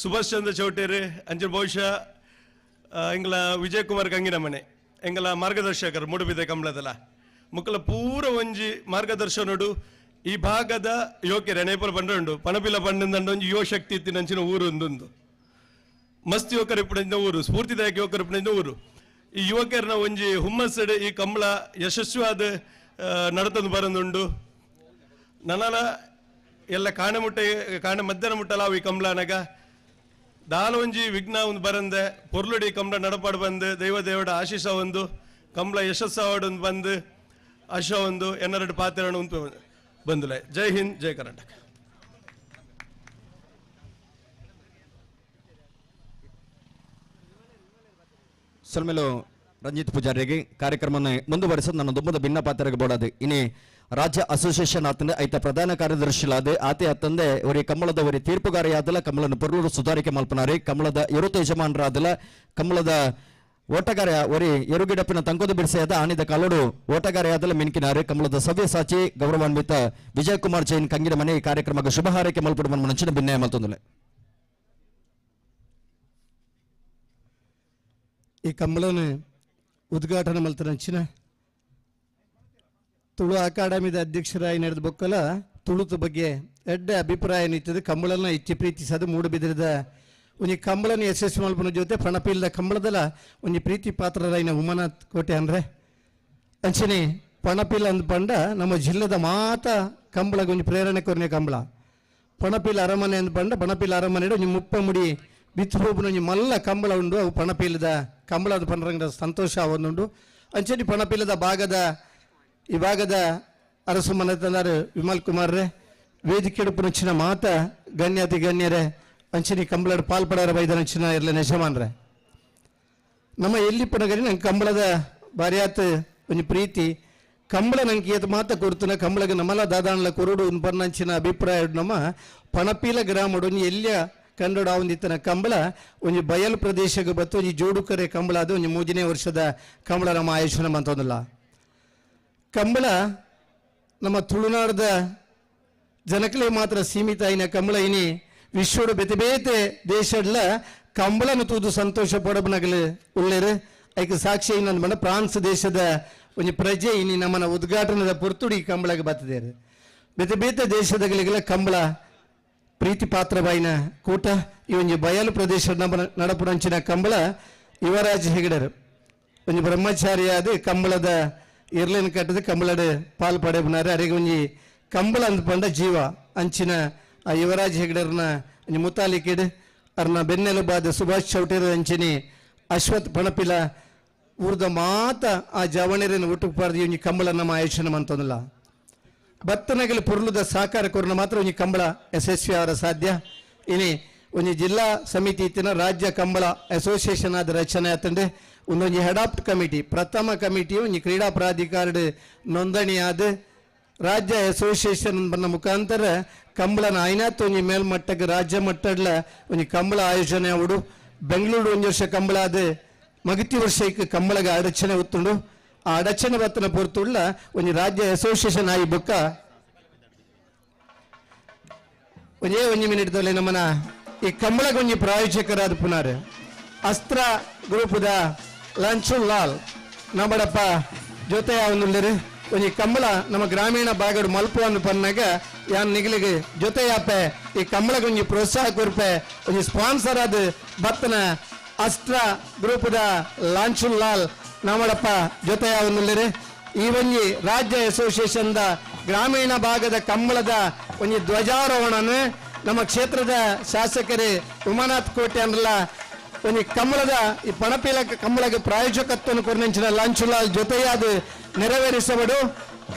Speaker 7: ಸುಭಾಷ್ ಚಂದ್ರ ಚೌಟೇರು ಅಂಚನೆ ಬಹುಶಃ ಎಂಗಳ ವಿಜಯ್ ಕುಮಾರ್ ಗಂಗಿನಮನೆ ಎಂಗಳ ಮಾರ್ಗದರ್ಶಕರು ಮೂಡುಬಿದೆ ಕಂಬಳದಲ್ಲ ಮುಕ್ಕಲ ಪೂರ ಒಂಜಿ ಮಾರ್ಗದರ್ಶನೋಡು ಈ ಭಾಗದ ಯುವಕರು ನೇಪಾಳ ಬಂಡು ಪಣಪಿಲ ಬಂಡ ಒಂಜಿ ಯುವ ಶಕ್ತಿ ಇತ್ತಿನಂಚಿನ ಊರು ಒಂದೊಂದು ಮಸ್ತ್ ಯುವಕರು ಇಪ್ಪಡಿನ ಊರು ಸ್ಫೂರ್ತಿದಾಯಕ ಯುವಕರು ಇಪ್ಪಡಿನ ಊರು ಈ ಯುವಕರನ್ನ ಒಂಜಿ ಹುಮ್ಮಸ್ಸಡೆ ಈ ಕಂಬಳ ಯಶಸ್ವಿಯಾದ ನಡತಂದು ಬರಂದುಂಡು ನನಲ ಎಲ್ಲ ಕಾಣೆ ಮಧ್ಯಾಹ್ನ ಮುಟ್ಟಲಾವು ಈ ಕಂಬಳನಗ ದಾಲ ಒಂಜಿ ವಿಘ್ನ ಒಂದು ಬರಂದೆ ಪೊರ್ಲುಡಿ ಕಂಬಳ ನಡಪಾಡು ಬಂದು ದೇವದೇವಡ ಆಶೀಸ ಒಂದು ಕಂಬಳ ಯಶಸ್ಸು ಬಂದು ಆಶ ಒಂದು ಎನ್ನರಡು ಪಾತ್ರ ಉಂಟು ಬಂದುಲೆ. ಜೈ ಹಿಂದ್, ಜೈ ಕರ್ನಾಟಕ.
Speaker 4: ಸೊಲ್ಮೆಲು ರಂಜಿತ್ ಪೂಜಾರಿಗೆ ಕಾರ್ಯಕ್ರಮ ಮುಂದುವರಿಸೋದು ನನ್ನ ದುಮ್ಮದ ಭಿನ್ನ ಪಾತ್ರಗೆ ಬೋಡಾದೆ ಇನಿ ರಾಜ್ಯ ಅಸೋಸಿಯೇಷನ್ ಆತಂದೆ ಐತ ಪ್ರಧಾನ ಕಾರ್ಯದರ್ಶಿಲಾದ ಆತೆ ಅತ್ತಂದೆ ಒರಿ ಕಂಬಳದ ಒರಿ ತೀರ್ಪುಗಾರಿಯಾದಲ ಕಮಲನ ಪೊರ್ಲೂರು ಸುಧಾರಿಕೆ ಮಲ್ಪನಾರಿ ಕಮಲದ ಇರುತ ಯಜಮಾನರಾದಲ ಕಮಲದ ಓಟಗಾರ ಒರಿ ಎರುಗಿಡಪಿನ ತಂಕೋದ ಬಿಡಿಸೆಯಾದ ಆಣಿದ ಕಾಲೋಡು ಓಟಗಾರಿಯಾದಲ ಮಿನ್ಕಿನಾರೆ ಕಮಲದ ಸವ್ಯ ಸಾಚಿ ಗೌರವಾನ್ವಿತ ವಿಜಯ್ ಕುಮಾರ್ ಜೈನ್ ಕಂಗಿನ ಮನೆ ಈ ಕಾರ್ಯಕ್ರಮಕ್ಕೆ ಶುಭ ಹಾರೈಕೆ ಮಲ್ಪಡುವ ಮಂಚಿನ ಭಿನ್ನಯ ಮಲ್ತೊಂದಲೆ
Speaker 8: ಈ ಕಂಬಳನ ಉದ್ಘಾಟನೆ ಮಲ್ತನಂಚಿನ ತುಳು ಅಕಾಡೆಮಿದ ಅಧ್ಯಕ್ಷರಾಗಿ ನಡೆದ ಬೊಕ್ಕಲ ತುಳುತ ಬಗ್ಗೆ ಎಡ್ಡೆ ಅಭಿಪ್ರಾಯ ನಿಂತದ್ದು ಕಂಬಳನ ಇಚ್ಚಿ ಪ್ರೀತಿಸದು ಮೂಡುಬಿದಿರದ ಒಂಜಿ ಕಂಬಳನ ಯಶಸ್ವಿ ಮಲ್ಪನ ಜೊತೆ ಪಣಪಿಲ್ದ ಕಂಬಳದಲ್ಲ ಒಂಜಿ ಪ್ರೀತಿ ಪಾತ್ರರಾಯಿನ ಉಮಾನಾಥ್ ಕೋಟೆ ಅಂದ್ರೆ ಅಂಚನೆ ಪಣಪಿಲ್ ಅಂದ್ ಪಂಡ ನಮ್ಮ ಜಿಲ್ಲೆದ ಮಾತ ಕಂಬಳಗ ಒಂಜಿ ಪ್ರೇರಣೆ ಕೊರನೆ ಕಂಬಳ ಪಣಪಿಲ್ ಅರಮನೆ ಅಂದ್ ಪಂಡ ಪಣಪಿಲ್ ಅರಮನೆ ಒಂಜಿ ಮುಪ್ಪ ಮುಡಿ ಬಿತ್ತು ಒಂಜಿ ಮಲ್ಲ ಕಂಬಳ ಉಂಡು ಅವು ಪಣಪಿಲ್ದ ಕಂಬಳದ ಪಂಡ್ರಂಗದ ಸಂತೋಷ ಅವನ್ನುಂಡು ಅಂಚನೆ ಪಣಪಿಲ್ಲದ ಈ ಭಾಗದ ಅರಸು ಮನೆತನರು ವಿಮಲ್ ಕುಮಾರ್ರೆ ವೇದಿಕೆ ಪುನಚಿನ ಮಾತ ಗಣ್ಯಾತಿ ಗಣ್ಯರೇ ಅಂಚನಿ ಕಂಬಳದ ಪಾಲ್ಪಡರ ಬೈದನಂಚಿನ ಇರಲ ನೆಶಮಾನ್ರೆ ನಮ್ಮ ಎಲ್ಲಿ ಪಣಗರಿ ನಂಗೆ ಕಂಬಳದ ಬಾರಿಯಾತ್ ಒಂಜಿ ಪ್ರೀತಿ ಕಂಬಳ ನಂಗೆ ಏತ್ ಮಾತ ಕೊರ್ತನ ಕಂಬಳಗ ನಮ್ಮಲ ದಾದಾಣ್ಲ ಕೊರುಡು ಉನ್ಪರ್ನಂಚಿನ ಅಭಿಪ್ರಾಯ ನಮ್ಮ ಪಣಪೀಲ ಗ್ರಾಮಡು ಒಂಜಿ ಎಲ್ಲಿಯ ಕಂಡೋಡು ಆವಂದಿತ್ತನ ಕಂಬಳ ಒಂಜಿ ಬಯಲು ಪ್ರದೇಶಕ್ಕೆ ಬತ್ತು ಒಂಜಿ ಜೋಡುಕರೆ ಕಂಬಳ ಅದು ಒಂಜಿ 3ನೇ ವರ್ಷದ ಕಂಬಳ ನಮ್ಮ ಆಯೋಜನೆ ಮಂತೊಂದಿಲ್ಲ ಕಂಬಳ ನಮ್ಮ ತುಳುನಾಡದ ಜನಕಲೆ ಮಾತ್ರ ಸೀಮಿತ ಆಯ್ನ ಕಂಬಳ ಇನಿ ವಿಶ್ವದ ಬೇತೆ ಬೇತೆ ದೇಶಡ್ಲ ಕಂಬಳನ ತೂದು ಸಂತೋಷ ಪಡಬನಗಲು ಉಳ್ಳೇರು ಐಕ ಸಾಕ್ಷಿ ಇನ್ನೊಂದು ಬಂದ ಫ್ರಾನ್ಸ್ ದೇಶದ ಒಂಜಿ ಪ್ರಜೆ ಇನಿ ನಮ್ಮನ ಉದ್ಘಾಟನದ ಪೊರ್ತುಡಿ ಕಂಬಳಗೆ ಬರ್ತದೇರು ಬೇತೆ ಬೇತೆ ದೇಶದಗಳಿಗೆಲ್ಲ ಕಂಬಳ ಪ್ರೀತಿ ಪಾತ್ರವಾಯಿನ ಕೂಟ ಈ ಒಂಜಿ ಬಯಲು ಪ್ರದೇಶ ನಡಪುರಂಚಿನ ಕಂಬಳ ಯುವರಾಜ್ ಹೆಗಡರು ಒಂಜಿ ಬ್ರಹ್ಮಚಾರಿಯಾದ ಕಂಬಳದ ಇರ್ಲೇನ್ ಕಟ್ಟದ ಕಂಬಳದ ಪಾಲ್ ಪಡೆಬನಾರೆ ಅರೆಗೆ ಒಂಜಿ ಕಂಬಳ ಅಂದ್ಪಂಡ ಜೀವ ಅಂಚಿನ ಆ ಯುವರಾಜ್ ಹೆಗಡರ್ನ ಒಂಜಿ ಮುತಾಲಿಕೆಡ್ ಅರ್ನ ಬೆನ್ನೆಲುಬಾದ ಸುಭಾಷ್ ಚೌಟೇರ ಅಂಚಿನಿ ಅಶ್ವಥ್ ಪಣಪಿಲ ಊರ್ದ ಮಾತ ಆ ಜವಣರನ್ನು ಒಟ್ಟು ಪಾರ್ದು ಒಂಜಿ ಕಂಬಳ ನಮ್ಮ ಆಯೋಜನೆ ಮಂತೊಂದಿಲ್ಲ ಭತ್ತನಗಲು ಪುರ್ಲುದ ಸಹಕಾರ ಕೊರನ ಮಾತ್ರ ಒಂಜಿ ಕಂಬಳ ಯಶಸ್ವಿ ಅವರ ಸಾಧ್ಯ ಇನಿ ಒಂಜಿ ಜಿಲ್ಲಾ ಸಮಿತಿ ಇತ್ತಿನ ರಾಜ್ಯ ಕಂಬಳ ಅಸೋಸಿಯೇಷನ್ ಆದ ರಚನೆ ಆತಂಡೆ ಒಂದೊಂಜಿ ಹೆಡಾಪ್ಟ್ ಕಮಿಟಿ ಪ್ರಥಮ ಕಮಿಟಿ ಒಂಜಿ ಕ್ರೀಡಾ ಪ್ರಾಧಿಕಾರದ ನೋಂದಣಿ ಆದ ರಾಜ್ಯ ಅಸೋಸಿಯೇಷನ್ ಬನ್ನ ಮುಖಾಂತರ ಕಂಬಳನ ಐನಾತ್ ಒಂಜಿ ಮೇಲ್ಮಟ್ಟಕ್ಕೆ ರಾಜ್ಯ ಮಟ್ಟಡ್ಲ ಒಂಜಿ ಕಂಬಳ ಆಯೋಜನೆ ಅವಡು ಬೆಂಗಳೂರು ಒಂಜಿ ವರ್ಷ ಕಂಬಳ ಆದ ಮಗತಿ ವರ್ಷಕ್ಕೆ ಕಂಬಳಗ ಅಡಚಣೆ ಒತ್ತುಂಡು ಆ ಅಡಚಣೆ ಬತ್ತನ ಪೊರ್ತುಳ್ಳ ಒಂಜಿ ರಾಜ್ಯ ಅಸೋಸಿಯೇಷನ್ ಆಗಿ ಬೊಕ್ಕ ಒಂಜಿ ಮಿನಿಟ್ ತೊಲೆ ನಮ್ಮನ ಈ ಕಂಬಳಗ ಒಂಜಿ ಪ್ರಾಯೋಜಕರಾದ ಪುನಾರ್ ಅಸ್ತ್ರ ಗ್ರೂಪದ ಲಂಚುಲ್ ಲಾಲ್ ನಮ್ಮಡಪ್ಪ ಜೊತೆ ಅವನುಳ್ಳರು ಒಂಜಿ ಕಂಬಳ ನಮ್ಮ ಗ್ರಾಮೀಣ ಭಾಗಡ್ ಮಲ್ಪುವನ್ನು ಪನ್ನಾಗ ಯಾನ್ ನಿಗಲಿಗೆ ಜೊತೆ ಯಾಪೆ ಈ ಕಂಬಳಗ ಒಂಜಿ ಪ್ರೋತ್ಸಾಹ ಕೊರ್ಪೆ ಒಂಜಿ ಸ್ಪಾನ್ಸರ್ ಆದ ಬತ್ತನ ಅಸ್ತ್ರ ಗ್ರೂಪದ ಲಾಂಚುಲ್ ಲಾಲ್ ನಮ್ಮಡಪ್ಪ ಜೊತೆ ಅವನುಳ್ಳರು ಈ ಒಂಜಿ ರಾಜ್ಯ ಅಸೋಸಿಯೇಷನ್ ದ ಗ್ರಾಮೀಣ ಭಾಗದ ಕಂಬಳದ ಒಂಜಿ ಧ್ವಜಾರೋಹಣನ ನಮ್ಮ ಕ್ಷೇತ್ರದ ಶಾಸಕರೇ ಉಮಾನಾಥ್ ಕೋಟೆ ಅಂದ್ರಲ್ಲ ಒಂಜಿ ಕಂಬಳದ ಈ ಪಣಪಿಲ ಕಂಬಳಗ ಪ್ರಾಯೋಜಕತ್ವವನ್ನು ಕೊರನೆಂಚಿನ ಲಾಂಚುಲಾಲ್ ಜೊತೆಯಾದ ನೆರವೇರಿಸಬಡು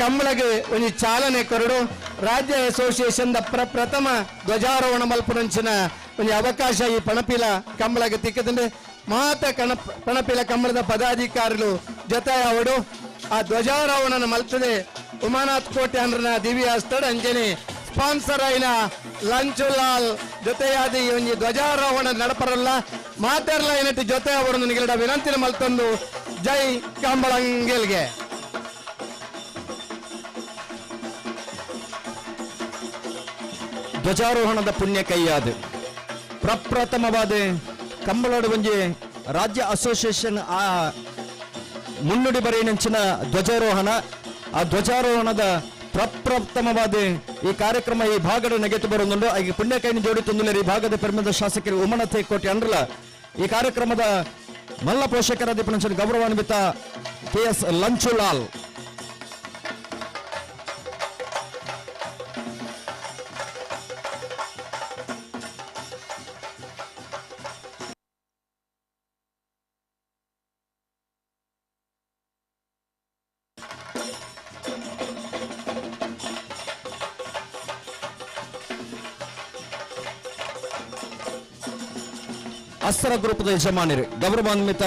Speaker 8: ಕಂಬಳಗೆ ಒಂಜಿ ಚಾಲನೆ ಕೊರಡು ರಾಜ್ಯ ಅಸೋಸಿಯೇಷನ್ ದ ಪ್ರಥಮ ಧ್ವಜಾರೋಹಣ ಮಲ್ಪುನಂಚಿನ ಒಂಜಿ ಅವಕಾಶ ಈ ಪಣಪಿಲ ಕಂಬಳಗೆ ತಿಕ್ಕದಂಡೆ ಮಾತ ಪಣಪಿಲ ಕಂಬಳದ ಪದಾಧಿಕಾರಿಗಳು ಜೊತೆ ಅವಡು ಆ ಧ್ವಜಾರೋಹಣ ಮಲ್ತದೆ ಉಮಾನಾಥ್ ಕೋಟೆ ಅಂದ್ರನ ದಿವ್ಯ ಸ್ಥಳ ಅಂಜನೆ ಸ್ಪಾನ್ಸರ್ ಆಯ್ನ ಲಂಚುಲಾಲ್ ಜೊತೆಯಾದ ಈ ಒಂಜಿ ಧ್ವಜಾರೋಹಣ ನಡಪರಲ್ಲ ಮಾತಾಡಲ ಏನಟ್ಟು ಜೊತೆ ಅವರನ್ನು ನಿಗಲಿಡ ವಿನಂತಿನ ಮಲ್ತೊಂದು ಜೈ ಕಂಬಳಂಗೆಲ್ಗೆ
Speaker 4: ಧ್ವಜಾರೋಹಣದ ಪುಣ್ಯ ಕೈಯಾದ ಪ್ರಪ್ರಥಮವಾದ ಕಂಬಳದ ಒಂಜಿ ರಾಜ್ಯ ಅಸೋಸಿಯೇಷನ್ ಆ ಮುನ್ನುಡಿ ಬರೆಯಂಚಿನ ಧ್ವಜಾರೋಹಣ ಆ ಧ್ವಜಾರೋಹಣದ ಪ್ರಪ್ರಥಮವಾದ ಈ ಕಾರ್ಯಕ್ರಮ ಈ ಭಾಗದ ನಗೆತು ಬರುವುದುಂಡು ಹಾಗೆ ಪುಣ್ಯ ಕೈನಿ ಜೋಡಿತೊಂದಿಲ್ಲ ಈ ಭಾಗದ ಪೆರ್ಮದ ಶಾಸಕರು ಉಮನತೆ ಕೋಟೆ ಅಂಡ್ರಲ ಈ ಕಾರ್ಯಕ್ರಮದ ಮಲ್ಲ ಪೋಷಕರಾದ ಪುಣಂಚನ ಗೌರವಾನ್ವಿತ KS ಲಂಚುಲಾಲ್ ಅಸ್ತ್ರ ಗ್ರೂಪದ ಯಜಮಾನರು ಗೌರವಾನ್ವಿತ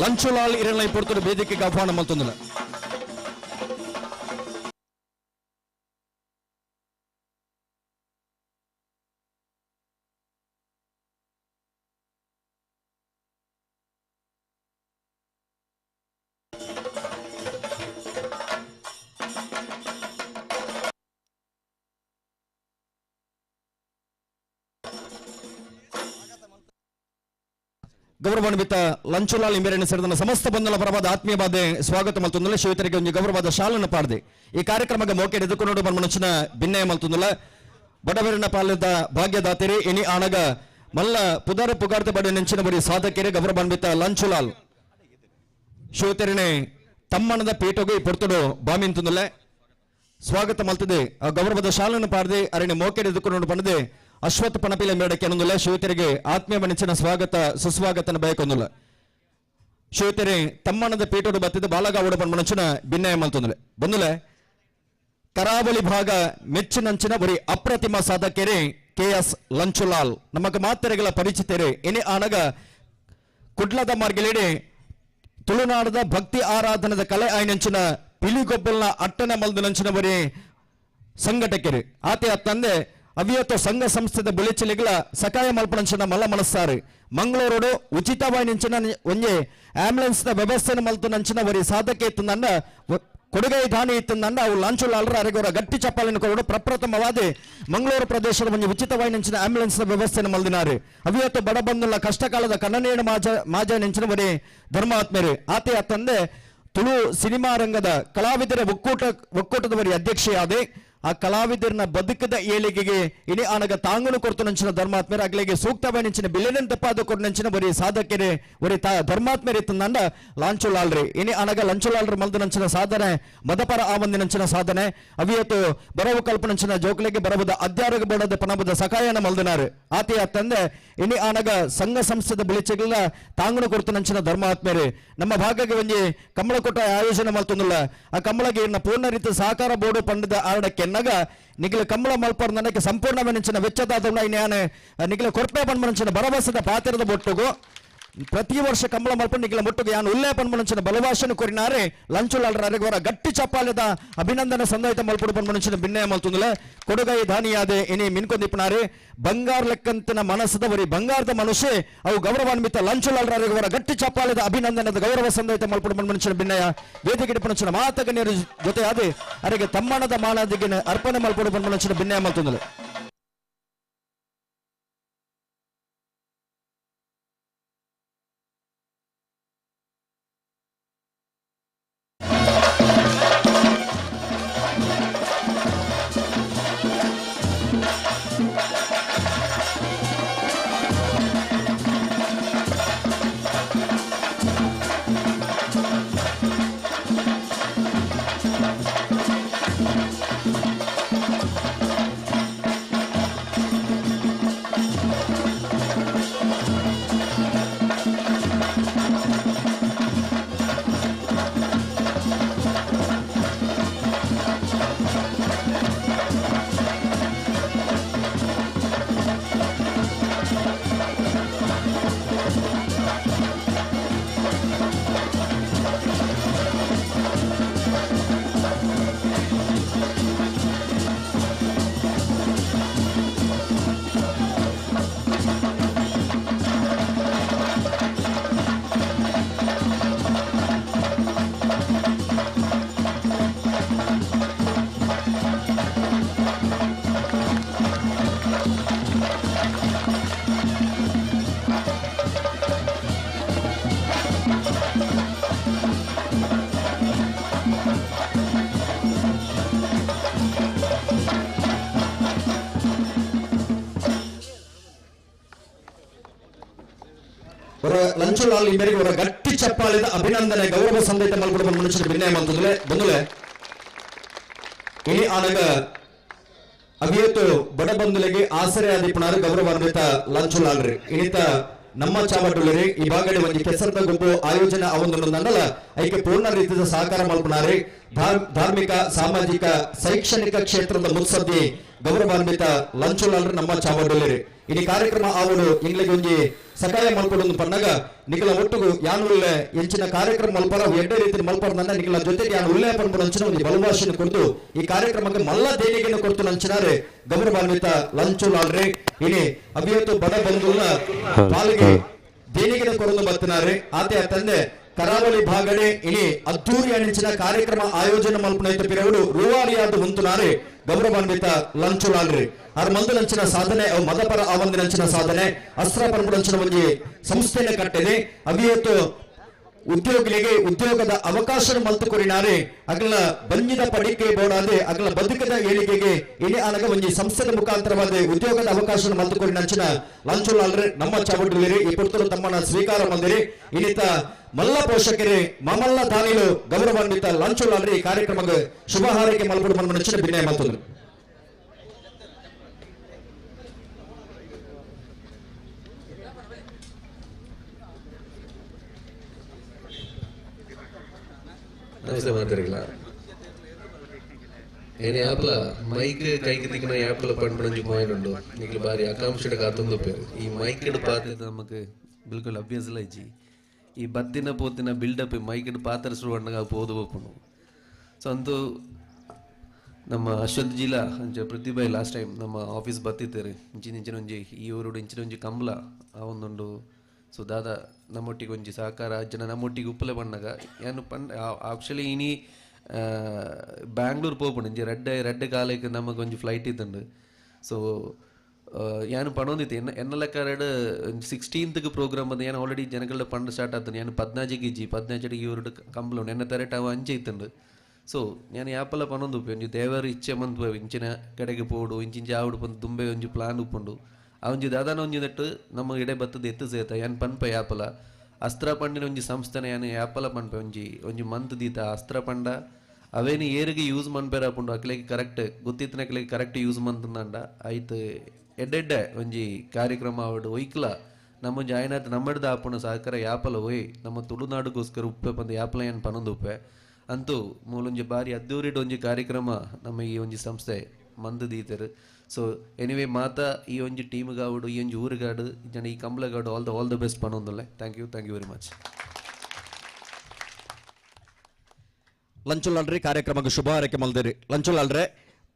Speaker 4: ಲಂಚುಲಾಲ್ ಇರಲೈ ಪೊರ್ತುಡು ವೇದಿಕೆಗೆ ಆಹ್ವಾನ ಮಲ್ತೊಂದಿಲ್ಲ ಗೌರವಾನ್ವಿತ ಲಂಚುಲಾಲ್ ಇಂಬೇರಣ್ಣ ಸೇರಿದ ಸಮಸ್ತ ಬಂಧುಗಳ ಪರವಾದ ಆತ್ಮೀಯವಾದ ಸ್ವಾಗತ ಮಲ್ತೊಂದಲ್ಲ ಶಿವತರಿಗೆ ಒಂದು ಗೌರವವಾದ ಶಾಲನ್ನು ಪಾಡ್ದೆ ಈ ಕಾರ್ಯಕ್ರಮಕ್ಕೆ ಮೋಕೆ ಎದುಕೊಂಡು ಮನಮನಚಿನ ಭಿನ್ನಯ ಮಲ್ತೊಂದಲ್ಲ ಬಡವರಿನ ಪಾಲದ ಭಾಗ್ಯದಾತೆರೆ ಇನಿ ಆಣಗ ಮಲ್ಲ ಪುದರ ಪುಗಾರ್ತೆ ಬಡ ನೆಂಚಿನ ಬರಿ ಸಾಧಕೆರೆ ಗೌರವಾನ್ವಿತ ಲಂಚುಲಾಲ್ ಶಿವತೆರನೆ ತಮ್ಮಣದ ಪೀಠೋಗೆ ಪೊರ್ತುಡು ಬಾಮಿಂತೊಂದಲ್ಲ ಸ್ವಾಗತ ಮಲ್ತದೆ ಆ ಗೌರವದ ಶಾಲನ್ನು ಪಾಡ್ದೆ ಅರಣ್ಯ ಮೋಕೆ ಎದುಕೊಂಡು ಬಂದದೆ ಅಶ್ವತ್ಥ ಪಣಪಿಲೆ ಮೇಡಕ್ಕೆ ಅನ್ನೊಂದಿಲ್ಲ ಶಿವತೆರಿಗೆ ಆತ್ಮೀಯ ಮನಸ್ಸಿನ ಸ್ವಾಗತ ಸುಸ್ವಾಗತನ ಬಯಕೊಂದಿಲ್ಲ ಶಿವತೆರೆ ತಮ್ಮಣದ ಪೀಠೋಡು ಬತ್ತಿದ ಬಾಲಗಾವಡ ಮನಸ್ಸಿನ ಭಿನ್ನಯ ಮಲ್ತೊಂದಿಲ್ಲ ಬಂದಿಲ್ಲ ಕರಾವಳಿ ಭಾಗ ಮೆಚ್ಚಿನಂಚಿನ ಬರೀ ಅಪ್ರತಿಮ ಸಾಧಕೆರೆ KS ಲಂಚುಲಾಲ್ ನಮಗ ಮಾತೆರೆಗಳ ಪರಿಚಿತರೆ ಎನೆ ಆನಗ ಕುಡ್ಲದ ಮಾರ್ಗಲೇಡೆ ತುಳುನಾಡದ ಭಕ್ತಿ ಆರಾಧನದ ಕಲೆ ಆಯ್ನಂಚಿನ ಪಿಲಿಗೊಬ್ಬಲ್ನ ಅಟ್ಟನ ಮಲ್ದನಂಚಿನ ಬರೀ ಸಂಘಟಕರು ಆತೆ ತಂದೆ ಅವಿಯತ್ತು ಸಂಘ ಸಂಸ್ಥೆದ ಬೆಳೆಚಲಿಗಳ ಸಕಾಯ ಮಲ್ಪನಂಚಿನ ಮಲ್ಲ ಮನಸ್ಸಾರು ಮಂಗಳೂರು ಉಚಿತವಾಗಿ ನಿಂಚಿನ ಒಂಜೆ ಆಂಬುಲೆನ್ಸ್ ವ್ಯವಸ್ಥೆ ಮಲ್ತು ನಂಚಿನ ವರಿ ಸಾಧಕೆ ಇತ್ತು ನನ್ನ ಕೊಡುಗೈ ದಾನಿ ಇತ್ತು ನನ್ನ ಅವು ಲಾಂಚುಲಾಲ್ರ ಅರೆಗೋರ ಗಟ್ಟಿ ಚಪ್ಪಾಲಿನ ಕೊರಡು ಪ್ರಪ್ರಥಮವಾದಿ ಮಂಗಳೂರು ಪ್ರದೇಶದ ಒಂದು ಉಚಿತವಾಗಿ ನಿಂಚಿನ ಆಂಬುಲೆನ್ಸ್ ವ್ಯವಸ್ಥೆಯನ್ನು ಮಲ್ದಿನಾರು ಅವಿಯತ್ತು ಬಡಬಂದುಲ್ಲ ಕಷ್ಟಕಾಲದ ಕನ್ನನೇಣ ಮಾಜ ನೆಂಚಿನ ಬರೀ ಧರ್ಮಾತ್ಮೇರು ಆತೆಯ ತಂದೆ ತುಳು ಸಿನಿಮಾ ರಂಗದ ಕಲಾವಿದರ ಒಕ್ಕೂಟದ ಬರೀ ಅಧ್ಯಕ್ಷೆಯಾದೆ ಆ ಕಲಾವಿದರನ್ನ ಬದುಕದ ಏಳಿಗೆಗೆ ಇನಿ ಆನಗ ತಾಂಗನು ಕೊರತು ನಂಚಿನ ಧರ್ಮಾತ್ಮೇರ ಅಗ್ಲಿಗೆ ಸೂಕ್ತವಾಗಿ ನಿಂಚಿನ ಬಿಲ್ಲಿನ ತಪ್ಪಾದ ಕೊಟ್ಟು ನಂಚಿನ ಬರೀ ಸಾಧಕೆರೆ ಬರೀ ಧರ್ಮಾತ್ಮೇರ ಇತ್ತು ನಂದ ಲಾಂಚುಲಾಲ್ರಿ ಇನಿ ಆನಗ ಲಂಚುಲಾಲ್ರ ಮಲ್ದ ನಂಚಿನ ಸಾಧನೆ ಮದಪರ ಆವಂದಿ ನಂಚಿನ ಸಾಧನೆ ಅವಿಯತ್ತು ಬರವು ಕಲ್ಪನಂಚಿನ ಜೋಕಲಿಗೆ ಬರಬದ ಅಧ್ಯಾರಗ ಬೋಡದ ಪಣಬದ ಸಕಾಯನ ಮಲ್ದನಾರು ಆತೆಯ ತಂದೆ ಇನಿ ಆನಗ ಸಂಘ ಸಂಸ್ಥೆದ ಬಿಳಿಚೆಗಳ ತಾಂಗನು ಕೊರತು ನಂಚಿನ ಧರ್ಮಾತ್ಮೇರೆ ನಮ್ಮ ಭಾಗಕ್ಕೆ ಒಂಜಿ ಕಂಬಳಕೊಟ್ಟ ಆಯೋಜನೆ ಮಲ್ತೊಂದಿಲ್ಲ ಆ ಕಂಬಳಗೆ ಇನ್ನ ಪೂರ್ಣ ರೀತಿ ಸಹಕಾರ ಬೋರ್ಡು ಪಂಡದ ಆರಡಕ್ಕೆ ನಗ ನಿಖಿಲ ಕಂಬಳ ಮಲ್ಪರ್ ನನಗೆ ಸಂಪೂರ್ಣ ನೆಂಚಿನ ವೆಚ್ಚದಾದ ನಿಖಿಲ ಕೊರಪೆ ಪನ್ಮನಂಚಿನ ಭರವಸೆದ ಪಾತ್ರದ ಬೊಟ್ಟುಗು ಪ್ರತಿ ವರ್ಷ ಕಂಬಳ ಮಲ್ಪ ನಿಖಿಲ ಮುಟ್ಟುಗು ಯಾನು ಉಲ್ಲೇ ಪನ್ಮನಂಚಿನ ಬಲವಾಶನ ಕೊರಿನಾರೆ ಲಂಚುಲಾಲ್ರ ಅರೆಗೋರ ಗಟ್ಟಿ ಚಪ್ಪಾಲದ ಅಭಿನಂದನೆ ಸಂದಾಯಿತ ಮಲ್ಪುಡು ಪನ್ಮನಂಚಿನ ಭಿನ್ನಯ ಮಲ್ತುಂದಿಲ್ಲ ಕೊಡುಗೈ ದಾನಿಯಾದೆ ಇನಿ ಮಿನ್ಕೊಂದಿಪ್ಪನಾರೆ ಬಂಗಾರ ಲೆಕ್ಕಂತಿನ ಮನಸ್ಸದ ಬರೀ ಬಂಗಾರದ ಮನುಷ್ಯ ಅವು ಗೌರವಾನ್ವಿತ ಲಂಚುಲಾಲ್ರ ಅರೆಗೋರ ಗಟ್ಟಿ ಚಪ್ಪಾಲದ ಅಭಿನಂದನದ ಗೌರವ ಸಂದಾಯಿತ ಮಲ್ಪುಡು ಪನ್ಮನಂಚಿನ ಭಿನ್ನಯ ವೇದಿಕೆ ಪನಂಚಿನ ಮಾತಗಣ್ಯರ ಜೊತೆ ಆದೆ ಅರೆಗೆ ತಮ್ಮಣದ ಮಾನದಿಗೆ ಅರ್ಪಣೆ ಮಲ್ಪುಡು ಪನ್ಮನಂಚಿನ ಭಿನ್ನಯ ಮಲ್ತುಂದಿಲ್ಲ ಲಂಚುಲಾಲ್ ಇಂಬರಿಗೆ ಅವರ ಗಟ್ಟಿ ಚಪ್ಪಾಳಿದ ಅಭಿನಂದನೆ ಗೌರವ ಸಂದೇಶ ಮಲ್ಪುಡು ಮನುಷ್ಯನ ಭಿನ್ನಯ ಮಲ್ತುಂದಿಲ್ಲ ಬಂದುಲೆ ಇನಿ ಆನಗ ಅವಿಯತ್ತು ಬಡಬಂಧುಲೆಗೆ ಆಸರೆ ಆದಿಪುನಾರು ಗೌರವಾನ್ವಿತ ಲಂಚುಲಾಲ್ರಿ ಇನಿತ ನಮ್ಮ ಚಾವಟುಲರಿ ಈ ಭಾಗಡೆ ಒಂದು ಕೆಸರದ ಗುಂಪು ಆಯೋಜನೆ ಅವೊಂದು ನಂದಲ ಐಕೆ ಪೂರ್ಣ ರೀತಿಯ ಸಹಕಾರ ಮಲ್ಪುನಾರಿ ಧಾರ್ಮಿಕ ಸಾಮಾಜಿಕ ಶೈಕ್ಷಣಿಕ ಕ್ಷೇತ್ರದ ಮುತ್ಸದ್ದಿ ಗೌರವಾನ್ವಿತ ಲಂಚುಲಾಲ್ರಿ ನಮ್ಮ ಚಾವಟುಲರಿ ಇನಿ ಕಾರ್ಯಕ್ರಮ ಅವರು ಇಂಗ್ಲಿಗೆ ಒಂಜಿ ಸಕಾಯ ಮಲ್ಪಡೊಂದು ಪನ್ನಗ ನಿಖಲ ಒಟ್ಟುಗು ಯಾನುಲ್ಲೆ ಎಂಚಿನ ಕಾರ್ಯಕ್ರಮ ಮಲ್ಪರ ಎಡ್ಡೆ ರೀತಿ ಮಲ್ಪರ ನನ್ನ ನಿಖಲ ಜೊತೆಗೆ ಯಾನು ಉಲ್ಲೆ ಪನ್ಪಡ ಅಂಚಿನ ಒಂದು ಬಲಭಾಷೆಯನ್ನು ಕೊಡ್ತು ಈ ಕಾರ್ಯಕ್ರಮಕ್ಕೆ ಮಲ್ಲ ದೇಣಿಗೆಯನ್ನು ಕೊಡ್ತು ನಂಚಿನಾರೆ ಗೌರವಾನ್ವಿತ ಲಂಚುಲಾಲ್ರಿ ಇನಿ ಅಭಿಯತ್ತು ಬಡ ಬಂಧುಗಳ ಪಾಲಿಗೆ ದೇಣಿಗೆಯನ್ನು ಕೊಡಲು ಬರ್ತಿನಾರೆ ಆತೆಯ ತಂದೆ ಕರಾವಳಿ ಭಾಗಡೆ ಇನಿ ಅದ್ದೂರಿ ಅಣಿಂಚಿನ ಕಾರ್ಯಕ್ರಮ ಆಯೋಜನೆ ಮಲ್ಪನೈತ ಪಿರವರು ರೂವಾರಿಯಾದ ಹೊಂತುನಾರೆ ಗೌರವಾನ್ವಿತ ಲಂಚುಲಾಲ್ರಿ ಅರ ಮಂದಲಂಚಿನ ಸಾಧನೆ ಅವು ಮದಪರ ಆವಂದಿನಂಚಿನ ಸಾಧನೆ ಅಸ್ತ್ರ ಪರಪುರಂಚಿನ ಒಂಜಿ ಸಂಸ್ಥೆನೆ ಕಟ್ಟಿದೆ ಅವಿಯತ್ತು ಉದ್ಯೋಗಿಗಳಿಗೆ ಉದ್ಯೋಗದ ಅವಕಾಶ ಮಲ್ತುಕೊರಿನಾರೆ ಅಗಲ ಬಂಜಿದ ಪಡಿಕೆ ಬೋಡಾದೆ ಅಗಲ ಬದುಕದ ಏಳಿಗೆಗೆ ಇನಿ ಆನಗ ಒಂಜಿ ಸಂಸ್ಥೆದ ಮುಖಾಂತರವಾದ ಉದ್ಯೋಗದ ಅವಕಾಶ ಮಲ್ತುಕೊರಿನಂಚಿನ ಲಂಚುಲಾಲ್ರೆ ನಮ್ಮ ಚಾವಡ್ರಿರಿ ಈ ಪುರ್ತರು ತಮ್ಮನ್ನ ಸ್ವೀಕಾರ ಮಂದಿರಿ ಇನ್ನಿತ ಮಲ್ಲ ಪೋಷಕರೇ ಮಮಲ್ಲ ದಾನಿಲು ಗೌರವಾನ್ವಿತ ಲಂಚುಲಾಲ್ರಿ ಈ ಕಾರ್ಯಕ್ರಮಕ್ಕೆ ಶುಭ ಹಾರೈಕೆ ಮಲ್ಪಡು ಮನಚಿನ ಭಿನ್ನಯ ಮಲ್ತದ್ರು
Speaker 9: ನಮಸ್ತೆ ಮಾತಾಡಿಲ್ಲ ಏನೇ ಆಪ್ಲ ಮೈಕ್ ಕೈಗೆ ತಿಕ್ಕಿನ ಆಪ್ಲ ಪಂಡು പോയിട്ടുണ്ട് നിങ്ങൾ ഭാര്യ ആകാംക്ഷയുടെ കാത്തുന്നു പേര് ഈ മൈക്കിട് പാത്തിട്ട് നമുക്ക് ബിൽക്കുൽ അഭ്യാസല്ല ഇച്ചി ಈ ಬತ್ತಿನ ಪೋತಿನ ಬಿಲ್ಡಪ್ ಮೈಕಿಡ್ ಪಾತ್ರ ಶುರು பண்ணಾಗ ಪೋದು ಹೋಗ್ಕೊಂಡು ಸೊ ಅಂತೂ ನಮ್ಮ ಅಶ್ವಥ್ ಜಿಲ್ಲಾ ಅಂಚ ಪ್ರತಿಭೆ ಲಾಸ್ಟ್ ಟೈಮ್ ನಮ್ಮ ಆಫೀಸ್ ಬತ್ತಿತ್ತೇರಿ ಇಂಚಿನೊಂಜಿ ಈ ಊರು ಇಂಚಿನೊಂಜಿ ಕಂಬಳ ಆ ಒಂದೊಂದು ಸೊ ದಾದಾ ನಮ್ಮೊಟ್ಟಿಗೆ ಒಂಜಿ ಸಹಕಾರ ಜನ ನಮ್ಮೊಟ್ಟಿಗೆ ಉಪ್ಪಲೆ ಪಣ್ಣಾಗ ಏನು ಆಕ್ಚುಲಿ ಇನಿ ಬ್ಯಾಂಗ್ಳೂರ್ ಪೋಪುಂಡು ಇಂಚಿ ರೆಡ್ ಕಾಲಕ್ಕೆ ನಮಗೊಂಜಿ ಫ್ಲೈಟ್ ಇದ್ದುಂಡು ಸೊ ഞാൻ പണമൊന്നിത്ത് എന്നെ ലെക്കാരുടെ 16th പ്രോഗ്രാം വന്ന് ഞാൻ ഓൾറെഡി ജനങ്ങളുടെ പണ്ട് സ്റ്റാർട്ട് ആകുന്നു ഞാൻ 15 ഈ ഒരു കമ്പലുണ്ട് എന്നെ തരട്ടാവ് 5 ഇത്തുണ്ട് ಸೊ ഞാൻ ಯಾಪಲ್ಲ ಪನೊಂದು ಉಪ್ಪು ಒಂಜಿ ದೇವರ ಇಚ್ಛೆ ಮಂತ್ ಇಂಚಿನ ಕಡೆಗೆ ಪೋಡು ಇಂಚಿಂಚಿ ಆವಿಡು ಬಂದು ದುಂಬೆ ಒಂಜಿ ಪ್ಲಾನ್ ಉಪ್ಪುಂಡು ಅವೊಂಜಿ ದಾದಾನ ಒಂಜಿ ನೆಟ್ಟು ನಮ್ಮ ಇಡೆ ಬತ್ತದ ಎತ್ತು ಸೇತ ಯಾನ್ ಪನ್ಪ ಯಾಪಲ ಅಸ್ತ್ರ ಪಂಡಿನ ಒಂಜಿ ಸಂಸ್ಥೆನ ಯಾನ್ ಯಾಪಲ ಪನ್ಪ ಒಂಜಿ ಮಂತ್ ದೀತ ಅಸ್ತ್ರ ಪಂಡ ಅವೇನು ಏರಿಗೆ ಯೂಸ್ ಮನ್ಪೇರ ಆಪುಂಡು ಅಕ್ಲೆಗೆ ಕರೆಕ್ಟ್ ಗೊತ್ತಿತ್ತಿನ ಅಕ್ಲೆಗೆ ಕರೆಕ್ಟ್ ಯೂಸ್ ಮಂತಂದಂಡ ಆಯ್ತು ಎಡ್ಡೆಡ್ಡೆ ಒಂಜಿ ಕಾರ್ಯಕ್ರಮ ಆವಡು ಒಯ್ಕಲ ನಮ್ಮೊಂಜಿ ಆಯ್ನಾತ್ ನಮ್ಮಡ್ದ ಆಪುಣ ಸಹಕಾರ ಯಾಪಲ ಒಯ್ ನಮ್ಮ ತುಳುನಾಡುಗೋಸ್ಕರ ಉಪ್ಪೆ ಬಂದು ಯಾಪಲ ಏನು ಪನೊಂದು ಉಪ್ಪೆ ಅಂತೂ ಮೂಲೊಂಜಿ ಬಾರಿ ಅದ್ದೂರಿಡ್ ಒಂಜಿ ಕಾರ್ಯಕ್ರಮ ನಮ್ಮ ಈ ಒಂಜಿ ಸಂಸ್ಥೆ ಮಂದು ದೀತೆರು ಸೊ ಎನಿವೇ ಮಾತಾ ಈ ಒಂಜಿ ಟೀಮ್ಗಾವುಡು ಈ ಒಂಜಿ ಊರುಗಾಡು ಜನ ಈ ಕಂಬಳಗಾಡು ಆಲ್ ದ ಬೆಸ್ಟ್ ಪನೊಂದುಲ್ಲೆ ಥ್ಯಾಂಕ್ ಯು ವೆರಿ ಮಚ್
Speaker 4: ಲಂಚುಲಾಲ್ರಿ ಕಾರ್ಯಕ್ರಮಕ್ಕೆ ಶುಭ ಹಾರೈಕೆ ಮಲ್ದಿರಿ ಲಂಚುಲಾಲ್ರೆ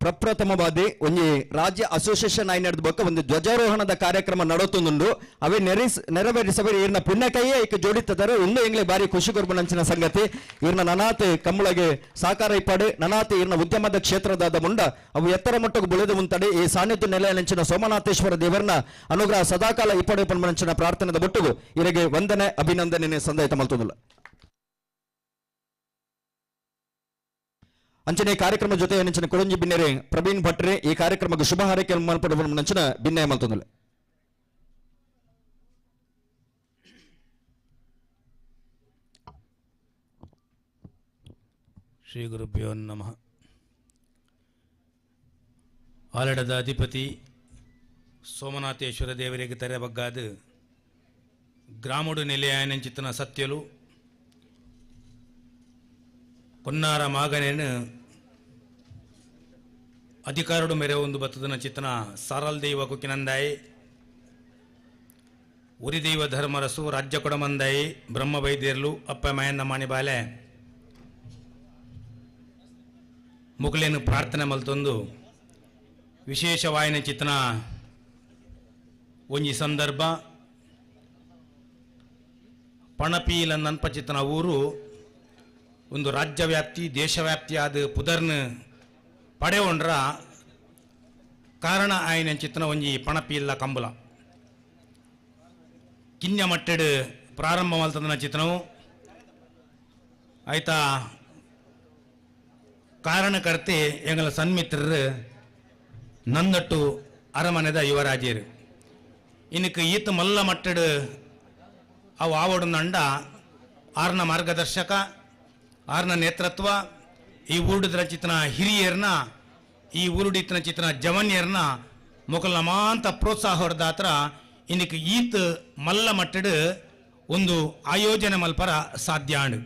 Speaker 4: ಪ್ರಪ್ರಥಮವಾದಿ ಒಂಜಿ ರಾಜ್ಯ ಅಸೋಸಿಯೇಷನ್ ಆಯ್ ನಡೆದ ಬೊಕ್ಕ ಒಂದು ಧ್ವಜಾರೋಹಣದ ಕಾರ್ಯಕ್ರಮ ನಡೋತುಂಡು ಅವೇ ನೆರವೇರಿಸಬೇಡಿ ಇರ್ನ ಪುಣ್ಯಕೈಯೇ ಈಕ ಜೋಡಿತದರು ಇನ್ನು ಎಂಗ್ಲೆ ಬಾರಿ ಖುಷಿ ಕೊರ್ಬನಂಚಿನ ಸಂಗತಿ ಇರ್ನ ನನಾತ್ ಕಮ್ಮಳಗೆ ಸಾಕಾರ ಇಪ್ಪಾಡು ನನಾತ್ ಇರ್ನ ಉದ್ಯಮದ ಕ್ಷೇತ್ರದಾದ ಮುಂಡ ಅವು ಎತ್ತರ ಮಟ್ಟಕ್ಕೆ ಬೆಳೆದು ಮುಂತಡೆ ಈ ಸಾನ್ನಿಧ್ಯ ನೆಲೆಯಂಚಿನ ಸೋಮನಾಥೇಶ್ವರ ದೇವರನ್ನ ಅನುಗ್ರಹ ಸದಾಕಾಲ ಇಪ್ಪಡೆ ಪನ್ಮನಂಚಿನ ಪ್ರಾರ್ಥನೆದ ಬೊಟ್ಟುಗು ಇವರಿಗೆ ವಂದನೆ ಅಭಿನಂದನೆ ಸಂದಯಿತ ಮಲ್ತುದಿಲ್ಲ ಅಂಚನೆ ಕಾರ್ಯಕ್ರಮ ಜೊತೆ ನಂಚಿನ ಕೊಳಂಜಿ ಬಿನ್ನೆರೆ ಪ್ರವೀಣ್ ಭಟ್ರೆ ಈ ಕಾರ್ಯಕ್ರಮಕ್ಕೆ ಶುಭ ಹಾರೈಕೆ ಮಲ್ಪಡುವ ನಂಚಿನ ಭಿನ್ನಯ ಮಲ್ತೊಂದಿಲ್ಲ
Speaker 10: ಶ್ರೀ ಗುರುಭ್ಯೋ ನಮಃ. ಆಲಡದ ಅಧಿಪತಿ ಸೋಮನಾಥೇಶ್ವರ ದೇವರಿಗೆ ತೆರೆಬಗ್ಗಾದ ಗ್ರಾಮಡು ನೆಲೆಯಾಯನಂಚಿತನ ಸತ್ಯಲು ಕೊನ್ನಾರ ಮಾಗನೇನು ಅಧಿಕಾರಡು ಮೆರೆ ಒಂದು ಬತ್ತದನ ಚಿತ್ತನ ಸಾರಲ್ ದೈವ ಕುಕ್ಕಿನಂದಾಯಿ ಉರಿ ದೈವ ಧರ್ಮರಸು ರಾಜ್ಯ ಕೊಡಮಂದಾಯಿ ಬ್ರಹ್ಮ ವೈದ್ಯರ್ಲು ಅಪ್ಪ ಮಾಯನ್ನ ಮಾಣಿ ಬಾಲೆ ಮುಗಲೇನು ಪ್ರಾರ್ಥನೆ ಮಲ್ತೊಂದು ವಿಶೇಷವಾಯಿನ ಚಿತ್ತನ ಒಂಜಿ ಸಂದರ್ಭ ಪಣಪೀಲ ನನ್ಪ ಚಿತ್ತನ ಊರು ಒಂದು ರಾಜ್ಯವ್ಯಾಪ್ತಿ ದೇಶವ್ಯಾಪ್ತಿ ಆದ ಪುದರ್ನ ಪಡೆಯೊಂಡ್ರ ಕಾರಣ ಆಯ್ನ ಚಿತ್ತನ ಒಂಜಿ ಪಣಪಿ ಇಲ್ಲ ಕಂಬಳ ಕಿನ್ಯ ಮಟ್ಟೆಡ್ ಪ್ರಾರಂಭ ಮಲ್ತದನ ಚಿತ್ತನವು ಆಯ್ತಾ ಕಾರಣಕರ್ತೆ ಎಂಗಲ ಸನ್ಮಿತ್ರರು ನಂದಟ್ಟು ಅರಮನೆದ ಯುವರಾಜರು ಇನ್ನಕ್ಕೆ ಈತ ಮಲ್ಲ ಮಟ್ಟೆಡ್ ಅವು ಆವಡು ನಂಡ ಆರ್ನ ಮಾರ್ಗದರ್ಶಕ ಆರ್ನ ನೇತೃತ್ವ ಈ ಊರುಡಿನ ಚಿತ್ತನ ಹಿರಿಯರ್ನ ಈ ಊರುಡಿತನ ಚಿತ್ತನ ಜವನ್ಯರ್ನ ಮೊಕಲ್ ನಮಾಂತ ಪ್ರೋತ್ಸಾಹ ಹೊಡೆದಾತ್ರ ಇನ್ನಕ್ಕೆ ಈತ್ ಮಲ್ಲ ಮಟ್ಟಡ್ ಒಂದು ಆಯೋಜನೆ ಮಲ್ಪರ ಸಾಧ್ಯ ಅಂಡ್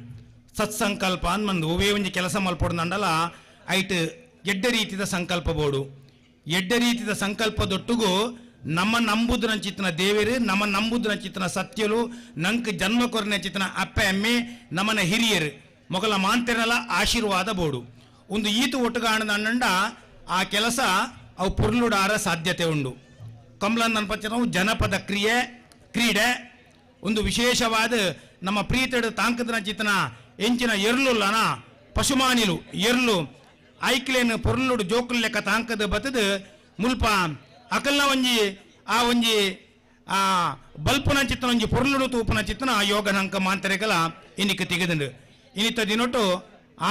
Speaker 10: ಸತ್ಸಂಕಲ್ಪ ಅಂದ್ ಒವೇ ಒಂಜಿ ಕೆಲಸ ಮಲ್ಪೊಡ್ನಂಡಲ ಐಟ್ ಎಡ್ಡ ರೀತಿದ ಸಂಕಲ್ಪ ಬೋಡು ಎಡ್ಡ ರೀತಿದ ಸಂಕಲ್ಪದೊಟ್ಟುಗೂ ನಮ್ಮ ನಂಬುದ್ರ ಚಿತ್ತನ ದೇವರು ನಮ್ಮ ನಂಬುದ್ರ ಚಿತ್ತನ ಸತ್ಯಲು ನಂಕ್ ಜನ್ಮ ಕೊರನೆ ಚಿತ್ತನ ಅಪ್ಪ ಎಮ್ಮೆ ನಮ್ಮನ ಹಿರಿಯರು ಮೊಗಲ ಮಾಂತೆರಲ ಆಶೀರ್ವಾದ ಬೋಡು ಒಂದು ಈತು ಒಟ್ಟುಗಾಣದಂಡ ಆ ಕೆಲಸ ಅವು ಪುರ್ಲುಡಾರ ಸಾಧ್ಯತೆ ಉಂಡು ಕಂಬ್ಲನ್ ಅನ್ಪಚ್ಚ ನಾವು ಜನಪದ ಕ್ರೀಡೆ ಒಂದು ವಿಶೇಷವಾದ ನಮ್ಮ ಪ್ರೀತಿಯ ತಾಂಕದ ಚಿತ್ತನ ಎಂಚಿನ ಎರ್ಲುಲ್ಲನ ಪಶುಮಾನಿಲು ಎರ್ಲು ಐಕ್ಲೇನು ಪೊರ್ಲುಡು ಜೋಕುಲ್ ಲೆಕ್ಕ ತಾಂಕದ ಬತ್ತದ ಮುಲ್ಪ ಅಕಲ್ನ ಒಂಜಿ ಆ ಬಲ್ಪನ ಚಿತ್ತನ ಒಂಜಿ ಪೊರ್ಲುಡು ತೂಪನ ಚಿತ್ತನ ಯೋಗನಂಕ ಮಾಂತರಿಕಲ ಇನ್ನಿಕ್ಕೆ ತೆಗೆದಂಡು ಇನ್ನಿತ್ತ ದಿನೊಟ್ಟು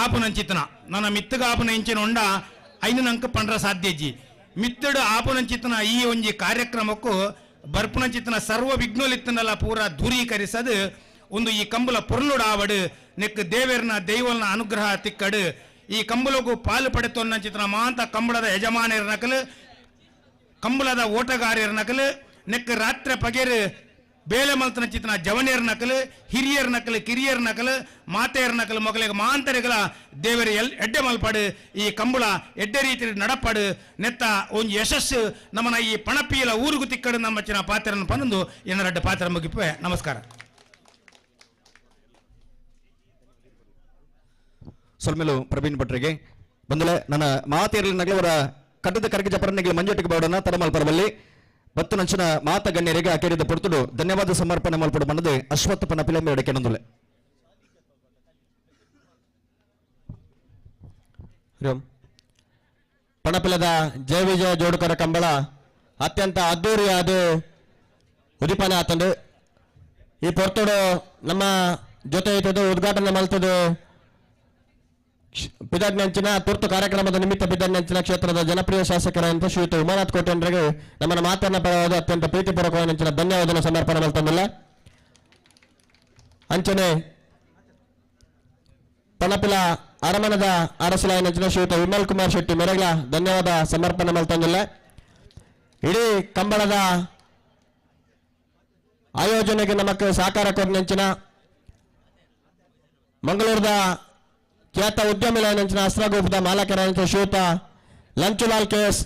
Speaker 10: ಆಪನ ಚಿತ್ತನ ನನ್ನ ಮಿತ್ತಗ ಆಪನ ಎಂಚಿನ ಉಂಡ ಐನಂಕ ಪಂಡ್ರ ಸಾಧ್ಯಜ್ಜಿ ಮಿತ್ತಡು ಆಪನ ಚಿತ್ತನ ಈ ಒಂಜಿ ಕಾರ್ಯಕ್ರಮಕ್ಕೂ ಬರ್ಪುನ ಚಿತ್ತನ ಸರ್ವ ವಿಘ್ನೋಲಿತ್ತನಲ್ಲ ಪೂರ ದೂರೀಕರಿಸದು ಒಂದು ಈ ಕಂಬಲ ಪೊರ್ಲುಡು ಆವಡು ನೆಕ್ ದೇವೇರ್ನ ದೈವಲ್ನ ಅನುಗ್ರಹ ತಿಕ್ಕಡು ಈ ಕಂಬಲಗೂ ಪಾಲು ಪಡೆತೊನ್ನ ಚಿತ್ರನ ಮಾಂತ ಕಂಬಳದ ಯಜಮಾನರ ನಕಲು ಕಂಬಳದ ಓಟಗಾರರ ನಕಲು ನೆಕ್ ರಾತ್ರಿ ಪಗೆರು ಬೇಲೆ ಮಲ್ತನ ಚಿತ್ರನ ಜವನಿಯರ ನಕಲು ಹಿರಿಯರ ನಕಲು ಕಿರಿಯರ ನಕಲು ಮಾತೆಯರ ನಕಲು ಮೊಗಲಿಗೆ ಮಾಂತರಿಗಳ ದೇವರ ಎಡ್ಡೆ ಮಲ್ಪಾಡು ಈ ಕಂಬಳ ಎಡ್ಡೆ ರೀತಿ ನಡಪಾಡು ನೆತ್ತ ಒಂದು ಯಶಸ್ಸು ನಮ್ಮನ ಈ ಪಣಪಿಯಲ ಊರುಗು ತಿಕ್ಕಡು ನಮ್ಮ ಚಿನ್ನ ಪಾತ್ರನ ಪಂದು ಎನ್ನರಡ್ಡ ಪಾತ್ರ ಮುಗಿಪೆ ನಮಸ್ಕಾರ.
Speaker 4: ಸೊಲ್ಮೆಲು ಪ್ರವೀಣ್ ಭಟ್ರಿಗೆ ಬಂದಲೆ ನನ್ನ ಮಾತೇರಲಿ ನಗಲವರ ಕಟ್ಟದ ಕರಗಿ ಜಪರನಿಗೆ ಮಂಜಟ್ಟಿಗೆ ಬಾಡೋಣ ತರ ಮಲ್ಪರಬಲ್ಲಿ ಬತ್ತು ನಂಚಿನ ಮಾತ ಗಣ್ಯರಿಗೆ ಅಕೆರಿದ ಪೊರ್ತುಡು ಧನ್ಯವಾದ ಸಮರ್ಪಣೆ ಮಲ್ಪಡು ಮನದೆ ಅಶ್ವತ್ಥ ಪನ ಪಿಲಂಬೆ ಎಡಕೆ ನಂದುಲೆ
Speaker 3: ಪಣಪಿಲದ ಜಯ ವಿಜಯ ಜೋಡುಕರ ಕಂಬಳ ಅತ್ಯಂತ ಅದ್ದೂರಿಯಾದ ಉದಿಪಾನೆ ಆತಂದು ಈ ಪೊರ್ತುಡು ನಮ್ಮ ಜೊತೆ ಇದ್ದದು ಉದ್ಘಾಟನೆ ಮಲ್ತದು ಪಿದಾಜ್ಞಂಚಿನ ತುರ್ತು ಕಾರ್ಯಕ್ರಮದ ನಿಮಿತ್ತ ಪಿದಾಜ್ಞಂಚಿನ ಕ್ಷೇತ್ರದ ಜನಪ್ರಿಯ ಶಾಸಕರಾದಂಥ ಶ್ರೀಯುತ ಉಮಾನಾಥ್ ಕೋಟೆಂಡ್ರಿಗೆ ನಮ್ಮನ್ನ ಮಾತನ್ನ ಪರವಾದ ಅತ್ಯಂತ ಪ್ರೀತಿಪೂರ್ವಕವಾದ ನೆಂಚಿನ ಧನ್ಯವಾದನ ಸಮರ್ಪಣೆ ಮಾಡ್ತಂದಿಲ್ಲ. ಅಂಚನೆ ಪಣಪಿಲ ಅರಮನದ ಅರಸಲಾಯ ನೆಂಚಿನ ಶ್ರೀಯುತ ವಿಮಲ್ ಕುಮಾರ್ ಶೆಟ್ಟಿ ಮೆರೆಗಳ ಧನ್ಯವಾದ ಸಮರ್ಪಣೆ ಮಾಡ್ತಂದಿಲ್ಲ. ಇಡೀ ಕಂಬಳದ ಆಯೋಜನೆಗೆ ನಮಕ್ಕೆ ಸಹಕಾರ ಕೊಟ್ಟು ನೆಂಚಿನ ಮಂಗಳೂರದ ಖ್ಯಾತ ಉದ್ಯಮಿ ನೆಂಚಿನ ಅಸ್ತ್ರಗೂಪದ ಮಾಲಕರಾದಂಥ ಶ್ರೀಯುತ ಲಂಚುಲಾಲ್ ಕೇಸ್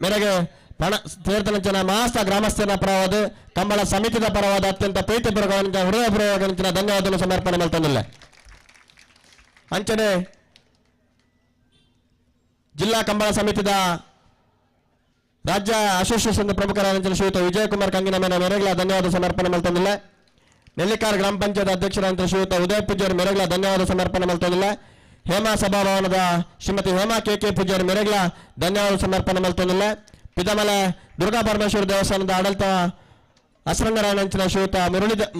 Speaker 3: ಮೇರೆಗೆ ಪಣ ತೀರ್ಥನಂಚಿನ ಮಾಸ್ತ ಗ್ರಾಮಸ್ಥರ ಪರವಾದ ಕಂಬಳ ಸಮಿತಿದ ಪರವಾದ ಅತ್ಯಂತ ಪ್ರೀತಿಪೂರ್ವಕ ಹೃದಯಪೂರ್ವಕ ನೆಂಚಿನ ಧನ್ಯವಾದವನ್ನು ಸಮರ್ಪಣೆ ಮಾಡ್ತಂದಿಲ್ಲ. ಅಂಚನೆ ಜಿಲ್ಲಾ ಕಂಬಳ ಸಮಿತಿದ ರಾಜ್ಯ ಅಸೋಸಿಯೇಷನ್ ಪ್ರಮುಖರಾದಂಥ ಶ್ರೀಯುತ ವಿಜಯಕುಮಾರ್ ಕಂಗಿನಮನ ಮೇರೆಗಳ ಧನ್ಯವಾದ ಸಮರ್ಪಣೆ ಮಾಡ್ತಂದಿಲ್ಲ. ನೆಲ್ಲಿಕಾರ್ ಗ್ರಾಮ ಪಂಚಾಯತ್ ಅಧ್ಯಕ್ಷರಾದಂಥ ಶ್ರೀಯುತ ಉದಯ ಪೂಜಾರಿ ಮೇರೆಗಳ ಧನ್ಯವಾದ ಸಮರ್ಪಣೆ ಮಾಡ್ತಂದಿಲ್ಲ. ಹೇಮಾ ಸಭಾಭವನದ ಶ್ರೀಮತಿ ಹೇಮಾ ಕೆ ಪೂಜಾರಿ ಮೇರೆಗಳ ಧನ್ಯವಾದ ಸಮರ್ಪಣೆ ಮಾಡ್ತಂದಿಲ್ಲ. ಪಿದಮಲೆ ದುರ್ಗಾ ಪರಮೇಶ್ವರ ದೇವಸ್ಥಾನದ ಆಡಳಿತ ಅಸರಂಗರಾಯಣಂಚಿನ ಶ್ರೀಯುತ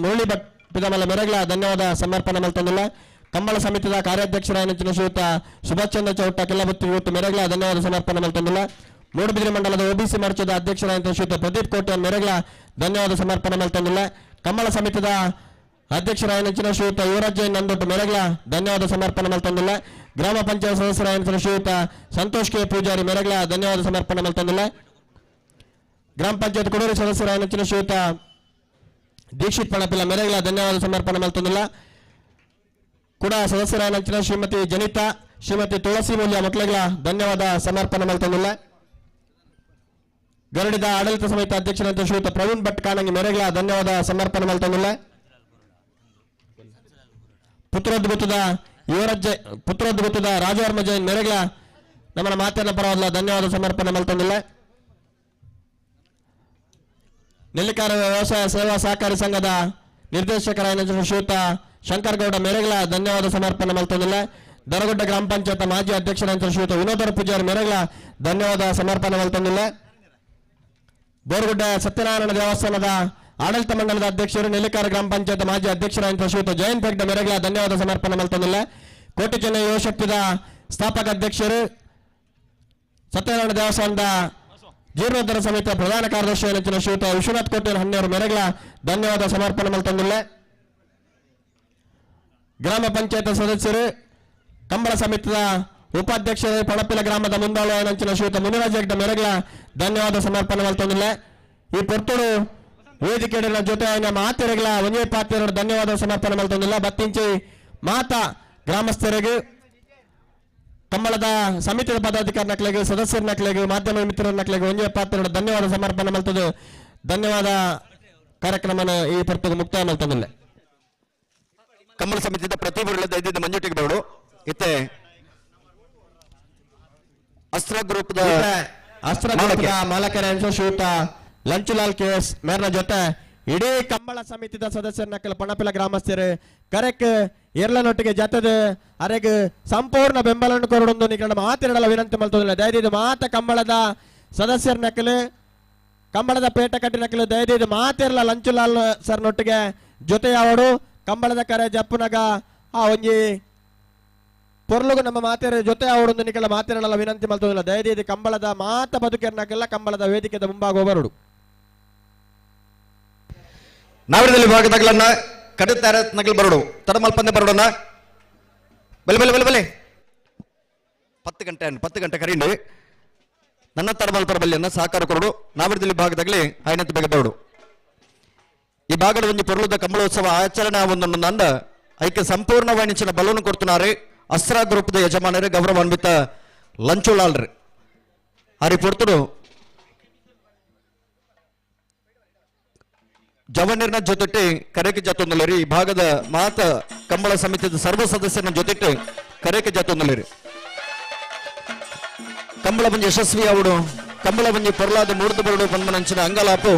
Speaker 3: ಮುರಳಿ ಭಟ್ ಪಿದಮಲೆ ಮೇರೆಗಳ ಧನ್ಯವಾದ ಸಮರ್ಪಣೆ ಮಾಡ್ತಂದಿಲ್ಲ. ಕಂಬಳ ಸಮಿತಿಯ ಕಾರ್ಯಾಧ್ಯಕ್ಷರಾಯಣಂಚಿನ ಶ್ರೀಯುತ ಸುಭಾಷ್ ಚಂದ್ರ ಚೌಟ ಕೆಲ್ಲಬುತ್ತಿ ಇವತ್ತು ಮೇರೆಗಳ ಧನ್ಯವಾದ ಸಮರ್ಪಣೆ ಮಾಡ್ತಂದಿಲ್ಲ. ಮೂಡುಬಿದಿರೆ ಮಂಡಲದ ಒಬಿಸಿ ಮೋರ್ಚಾದ ಅಧ್ಯಕ್ಷರಾದಂಥ ಶ್ರೀಯುತ ಪ್ರದೀಪ್ ಕೋಟೆ ಮೇರೆಗಳ ಧನ್ಯವಾದ ಸಮರ್ಪಣೆ ಮಾಡ್ತಂದಿಲ್ಲ. ಕಂಬಳ ಸಮಿತಿಯ ಅಧ್ಯಕ್ಷರಾಯನಂಚಿನ ಶ್ರೀಯುತ ಯುವರಾಜ್ ಜೈನ್ ನಂದೊಟ್ಟು ಮೇರೆಗಳ ಧನ್ಯವಾದ ಸಮರ್ಪಣೆ ಮಾಡ್ತಂದಿಲ್ಲ. ಗ್ರಾಮ ಪಂಚಾಯತ್ ಸದಸ್ಯರಾಯಂಚಿನ ಶ್ರೀಯುತ ಸಂತೋಷ್ ಕೆ ಪೂಜಾರಿ ಮೇರೆಗಳ ಧನ್ಯವಾದ ಸಮರ್ಪಣೆ ಮಾಡ್ತಂದಿಲ್ಲ. ಗ್ರಾಮ ಪಂಚಾಯತ್ ಕುಡೂರು ಸದಸ್ಯರಾಯನಂಚಿನ ಶ್ರೀಯುತ ದೀಕ್ಷಿತ್ ಪಣಪಿಲ ಮೇರೆಗಳ ಧನ್ಯವಾದ ಸಮರ್ಪಣೆ ಮಾಡ್ತಂದಿಲ್ಲ. ಕೂಡ ಸದಸ್ಯರಾಯನಂಚಿನ ಶ್ರೀಮತಿ ಜನಿತಾ ಶ್ರೀಮತಿ ತುಳಸಿ ಮೂಲ್ಯ ಮಕ್ಕಳಿಗಳ ಧನ್ಯವಾದ ಸಮರ್ಪಣೆ ಮಾಡ್ತಂದಿಲ್ಲ. ಗರಡಿದ ಆಡಳಿತ ಸಮಿತಿ ಅಧ್ಯಕ್ಷರಾದಂಥ ಶ್ರೀಯುತ ಪ್ರವೀಣ್ ಭಟ್ ಕಾಣಂಗಿ ಮೇರೆಗಳ ಧನ್ಯವಾದ ಸಮರ್ಪಣೆ ಮಾಡ್ತಂದಿಲ್ಲ. ಪುತ್ರೋದ್ಭುತದ ರಾಜವರ್ಮ ಜೈನ್ ಮೇರೆಗಳ ನಮ್ಮನ್ನ ಮಾತಿನ ಪರವಾದ ಧನ್ಯವಾದ ಸಮರ್ಪಣೆ ಮಾಡ್ತಂದಿಲ್ಲ. ನೆಲ್ಲಿಕಾರ ವ್ಯವಸಾಯ ಸೇವಾ ಸಹಕಾರಿ ಸಂಘದ ನಿರ್ದೇಶಕರಾದ ಶ್ರೀಯುತ ಶಂಕರ್ ಗೌಡ ಮೇರೆಗಳ ಧನ್ಯವಾದ ಸಮರ್ಪಣೆ ಮಾಡ್ತಂದಿಲ್ಲ. ದರಗುಡ್ಡ ಗ್ರಾಮ ಪಂಚಾಯತ್ ಮಾಜಿ ಅಧ್ಯಕ್ಷರಾದ ಶ್ರೀಯುತ ವಿನೋದರ ಪೂಜಾರಿ ಮೇರೆಗಳ ಧನ್ಯವಾದ ಸಮರ್ಪಣೆ ಮಾಡ್ತಂದಿಲ್ಲ. ಬೋರ್ಗುಡ್ಡ ಸತ್ಯನಾರಾಯಣ ದೇವಸ್ಥಾನದ ಆಡಳಿತ ಮಂಡಲದ ಅಧ್ಯಕ್ಷರು ನೆಲ್ಲಿಕಾರ ಗ್ರಾಮ ಪಂಚಾಯತ್ ಮಾಜಿ ಅಧ್ಯಕ್ಷರಾದ ಶ್ರೀಯುತ ಜಯಂತ್ ಹೆಗ್ಡೆ ಮೇರೆಗಳ ಧನ್ಯವಾದ ಸಮರ್ಪಣೆ ಮಾಡ್ತಂದಿಲ್ಲ. ಕೋಟಿ ಚೆನ್ನೈ ಯುವ ಶಕ್ತಿದ ಸ್ಥಾಪಕ ಅಧ್ಯಕ್ಷರು ಸತ್ಯನಾರಾಯಣ ದೇವಸ್ಥಾನದ ಜೀರ್ಣೋದ್ಧಾರ ಸಮಿತಿಯ ಪ್ರಧಾನ ಕಾರ್ಯದರ್ಶಿ ನೆಚ್ಚಿನ ಶ್ರೀಯುತ ವಿಶ್ವನಾಥ್ ಕೋಟೆ ಹನ್ನೆರಡು ಮೇರೆಗಳ ಧನ್ಯವಾದ ಸಮರ್ಪಣೆ ಮಾಡ್ತಂದಿಲ್ಲ. ಗ್ರಾಮ ಪಂಚಾಯತ್ ಸದಸ್ಯರು ಕಂಬಳ ಸಮಿತಿಯ ಉಪಾಧ್ಯಕ್ಷರು ಪಣಪಿಲ ಗ್ರಾಮದ ಮುಂದಾಳುವ ನಂಚಿನ ಶ್ರೀಯುತ ಮುನಿರಾಜ್ ಹೆಗ್ಡೆ ಮೇರೆಗಳ ಧನ್ಯವಾದ ಸಮರ್ಪಣೆ ಮಾಡ್ತಂದಿಲ್ಲ. ಈ ಪೊರ್ತುಡು ವೇದಿಕೆಯ ಜೊತೆ ಮಾತೆರೆಗಳ ಒಂಜೇ ಪಾತ್ರೆಗಳ ಧನ್ಯವಾದ ಸಮರ್ಪಣೆ ಮಾಡ್ತಂದಿಲ್ಲ. ಬತ್ತಿಂಚಿ ಮಾತಾ ಗ್ರಾಮಸ್ಥರಿಗೆ ಕಂಬಳದ ಸಮಿತಿಯ ಪದಾಧಿಕಾರಿ ನಕ್ಲೆಗೆ ಸದಸ್ಯರ ನಕ್ಲೆಗೆ ಮಾಧ್ಯಮ ಮಿತ್ರರ ನಕ್ಲೆಗೆ ಒಂಜೇ ಪಾತ್ರೆಗಳ ಧನ್ಯವಾದ ಸಮರ್ಪಣೆ ಮಾಡ್ತದೆ. ಧನ್ಯವಾದ ಕಾರ್ಯಕ್ರಮನ ಈ ಪೊರ್ತುಗೆ ಮುಕ್ತಾಯ ಮಾಡ್ತಂದಿಲ್ಲ.
Speaker 4: ಕಂಬಳ ಸಮಿತಿಯ ಪ್ರತಿಭಟನೆ ದೈದ್ಯದ ಮಂಜುಟಿಗೆ ಬೇಡು ಇತ್ತೆ ಅಸ್ತ್ರ ಗ್ರೂಪದ
Speaker 3: ಮಾಲಕರ ಶ್ರೀಯುತ ಲಂಚುಲಾಲ್ ಕೇಸ್ ಮೇರ್ನ ಜೊತೆ ಇಡೀ ಕಂಬಳ ಸಮಿತಿದ ಸದಸ್ಯರನ್ನ ಪಣಪಿಲ ಗ್ರಾಮಸ್ಥರು ಕರೆಕ್ ಎರಲನೊಟ್ಟಿಗೆ ಜತದ ಅರೆಗ್ ಸಂಪೂರ್ಣ ಬೆಂಬಲವನ್ನು ಕೊರಡೊಂದು ನಿಕಲ ಮಾತಿರಡಲ ವಿನಂತಿ ಮಲ್ತೋದಿಲ್ಲ ದಯದಿದು ಮಾತ ಕಂಬಳದ ಸದಸ್ಯರ ನಕಲು ಕಂಬಳದ ಪೇಟ ಕಟ್ಟಿ ನಕಲು ದಯದಿದು ಮಾತಿರಲ ಲಂಚುಲಾಲ್ ಸರ್ನೊಟ್ಟಿಗೆ ಜೊತೆಯಾವಡು ಕಂಬಳದ ಕರೆ ಜಪ್ಪುನಗ ಆ ಒಂಜಿ ಪೊರ್ಲುಗು ನಮ್ಮ ಮಾತೇರ ಜೊತೆ ಅವಡೊಂದು ನಿಕಲ ಮಾತಿರಡಲ ವಿನಂತಿ ಮಲ್ತೋದಿಲ್ಲ ದಯದಿದು ಕಂಬಳದ ಮಾತ ಬದುಕಿರ್ನಕಲ್ಲ ಕಂಬಳದ ವೇದಿಕೆದ ಮುಂಭಾಗ ಬರುಡು
Speaker 4: ನಾವಿರದಲ್ಲಿ ಭಾಗದಾಗಲನ್ನ ಕಡುತ್ತಾರೆ ನಗಲ್ ಬರೋಡು ತಡಮಲ್ಪಂದೆ ಬರೋಡನ್ನ ಬಲೆ ಬಲೆ ಬಲೆ ಬಲೆ 10 ಗಂಟೆ ಕರೀಂಡು ನನ್ನ ತಡಮಲ್ಪರ ಬಲ್ಲಿಯನ್ನ ಸಹಕಾರ ಕೊರಡು ನಾವಿರದಲ್ಲಿ ಭಾಗದಾಗಲಿ ಆಯ್ನತ್ ಬೇಗ ಬರೋಡು ಈ ಭಾಗದ ಒಂದು ಪೊರ್ಲುದ ಕಂಬಳೋತ್ಸವ ಆಚರಣೆ ಒಂದು ನಂದ ಐಕ್ಯ ಸಂಪೂರ್ಣ ವಾಣಿಜ್ಯನ ಬಲವನ್ನು ಕೊಡ್ತುನಾರೆ ಅಸ್ರಾ ಗ್ರೂಪದ ಯಜಮಾನರೇ ಗೌರವಾನ್ವಿತ ಲಂಚುಲಾಲ್ರಿ ಹರಿ ಪೊರ್ತುಡು ಜವನೀರ್ನ ಜೊತೆಟ್ಟು ಕರೆಕೆ ಜತೊಂದಲೇರಿ ಈ ಭಾಗದ ಮಾತ ಕಂಬಳ ಸಮಿತಿಯ ಸರ್ವ ಸದಸ್ಯನ ಜೊತೆಟ್ಟು ಕರೆಕೆ ಜತೊಂದಲೇರಿ ಕಂಬಳ ಬಂಜಿ ಯಶಸ್ವಿ ಅವಡು ಕಂಬಳ ಬಂಜಿ ಪೊರ್ಲಾದ ಮೂರ್ದು ಬರಡು ಬಂದನಂಚಿನ ಅಂಗಲಾಪು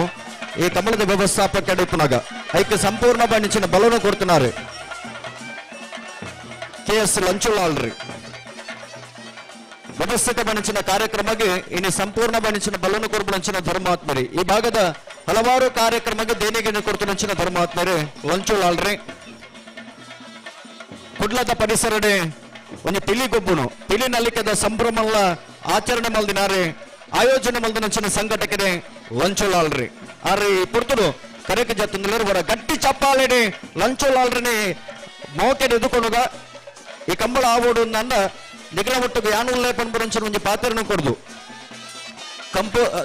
Speaker 4: ಈ ಕಂಬಳದ ವ್ಯವಸ್ಥಾಪಕ ಅಡಿಪುನಾಗ ಐಕ್ಯ ಸಂಪೂರ್ಣ ಬಾಣಿಚಿನ ಬಲವನ್ನು ಕೊಡ್ತಿನಾರೆ KS ಲಂಚುಲಾಲ್ರಿ ವ್ಯವಸ್ಥಿತ ಬಣಿಚಿನ ಕಾರ್ಯಕ್ರಮಕ್ಕೆ ಇನ್ನು ಸಂಪೂರ್ಣ ಬಣಿಚಿನ ಬಲವನ್ನು ಕೊಡ್ಬಿಡಂಚಿನ ಧರ್ಮಾತ್ಮರಿ ಈ ಭಾಗದ ಹಲವಾರು ಕಾರ್ಯಕ್ರಮಕ್ಕೆ ದೇಣಿಗೆಯನ್ನು ಕೊಡ್ತಿನಂಚಿನ ಧರ್ಮಾತ್ಮರಿ ಲಂಚುಲಾಲ್ರಿ ಕುಡ್ಲದ ಪರಿಸರಡೆ ಒಂದು ಪಿಲಿಗೊಬ್ಬುನು ಪಿಲಿ ನಲಿಕದ ಸಂಭ್ರಮಲ್ಲ ಆಚರಣೆ ಮಲ್ದಿನಾರೆ ಆಯೋಜನೆ ಮಲ್ದಿನಂಚಿನ ಸಂಘಟಕರೇ ಲಂಚುಲಾಲ್ರಿ ಆದ್ರೆ ಈ ಪುರ್ತರು ಕರೆಕೆ ಜತ್ತಂದ್ರೆ ಹೊರ ಗಟ್ಟಿ ಚಪ್ಪಾಲೆಡೆ ಲಂಚುಲಾಲ್ರನೆ ಮೋಕೆ ಎದುಕೊಂಡುಗ ಈ ಕಂಬಳ ಆವೋಡು ನನ್ನ ನಿಗಲ ಒಟ್ಟಿಗೆ ಯಾನುಲ್ಲೇ ಪಂಪುರಂಚಿನ ಒಂದು ಪಾತ್ರನ ಕೊಡ್ದು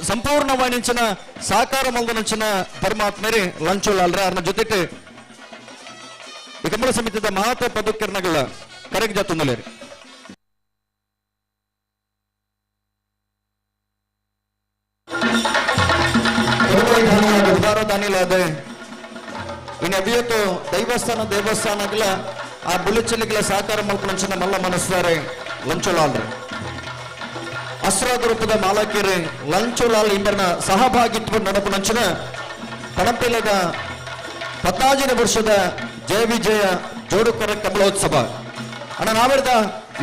Speaker 4: ಸಂಪೂರ್ಣ ವಾಣಿಜ್ಯನ ಸಾಕಾರ ಮಲ್ದನಂಚಿನ ಪರಮಾತ್ಮರೇ ಲಂಚುಲಾಲ್ರ ಅವ್ರನ್ನ ಜೊತೆಗೆ ಈ ಕಂಬಳ ಸಮಿತಿಯ ಮಹತ್ವ ಪದಕರ್ನಗಳ ಕರೆಗೆ ಜತ್ತೊಂದಲೇರಿ ಉದಾರದಾನಿಲಾದ ಇನ್ನು ಅವಿಯತ್ತು ದೇವಸ್ಥಾನಗಳ ಆ ಬುಲಿಚಲಿಗಳ ಸಹಕಾರ ಮಲ್ಪನಂಚಿನ ಮಲ್ಲ ಮನಸ್ಸಾರೆ ಲಂಚುಲಾಲ್ರಿ ಅಸ್ರಾ ಗ್ರೂಪದ ಮಾಲಕಿಯರೇ ಲಂಚುಲಾಲ್ ಇಂದನ ಸಹಭಾಗಿತ್ವ ನಡಪನಂಚಿನ ಪಣಪಿಲದ 10ನೇ ವರ್ಷದ ಜಯ ವಿಜಯ ಜೋಡುಕರ ಕಂಬಳೋತ್ಸವ ಅಣ್ಣ ನಾವಿಡ್ದ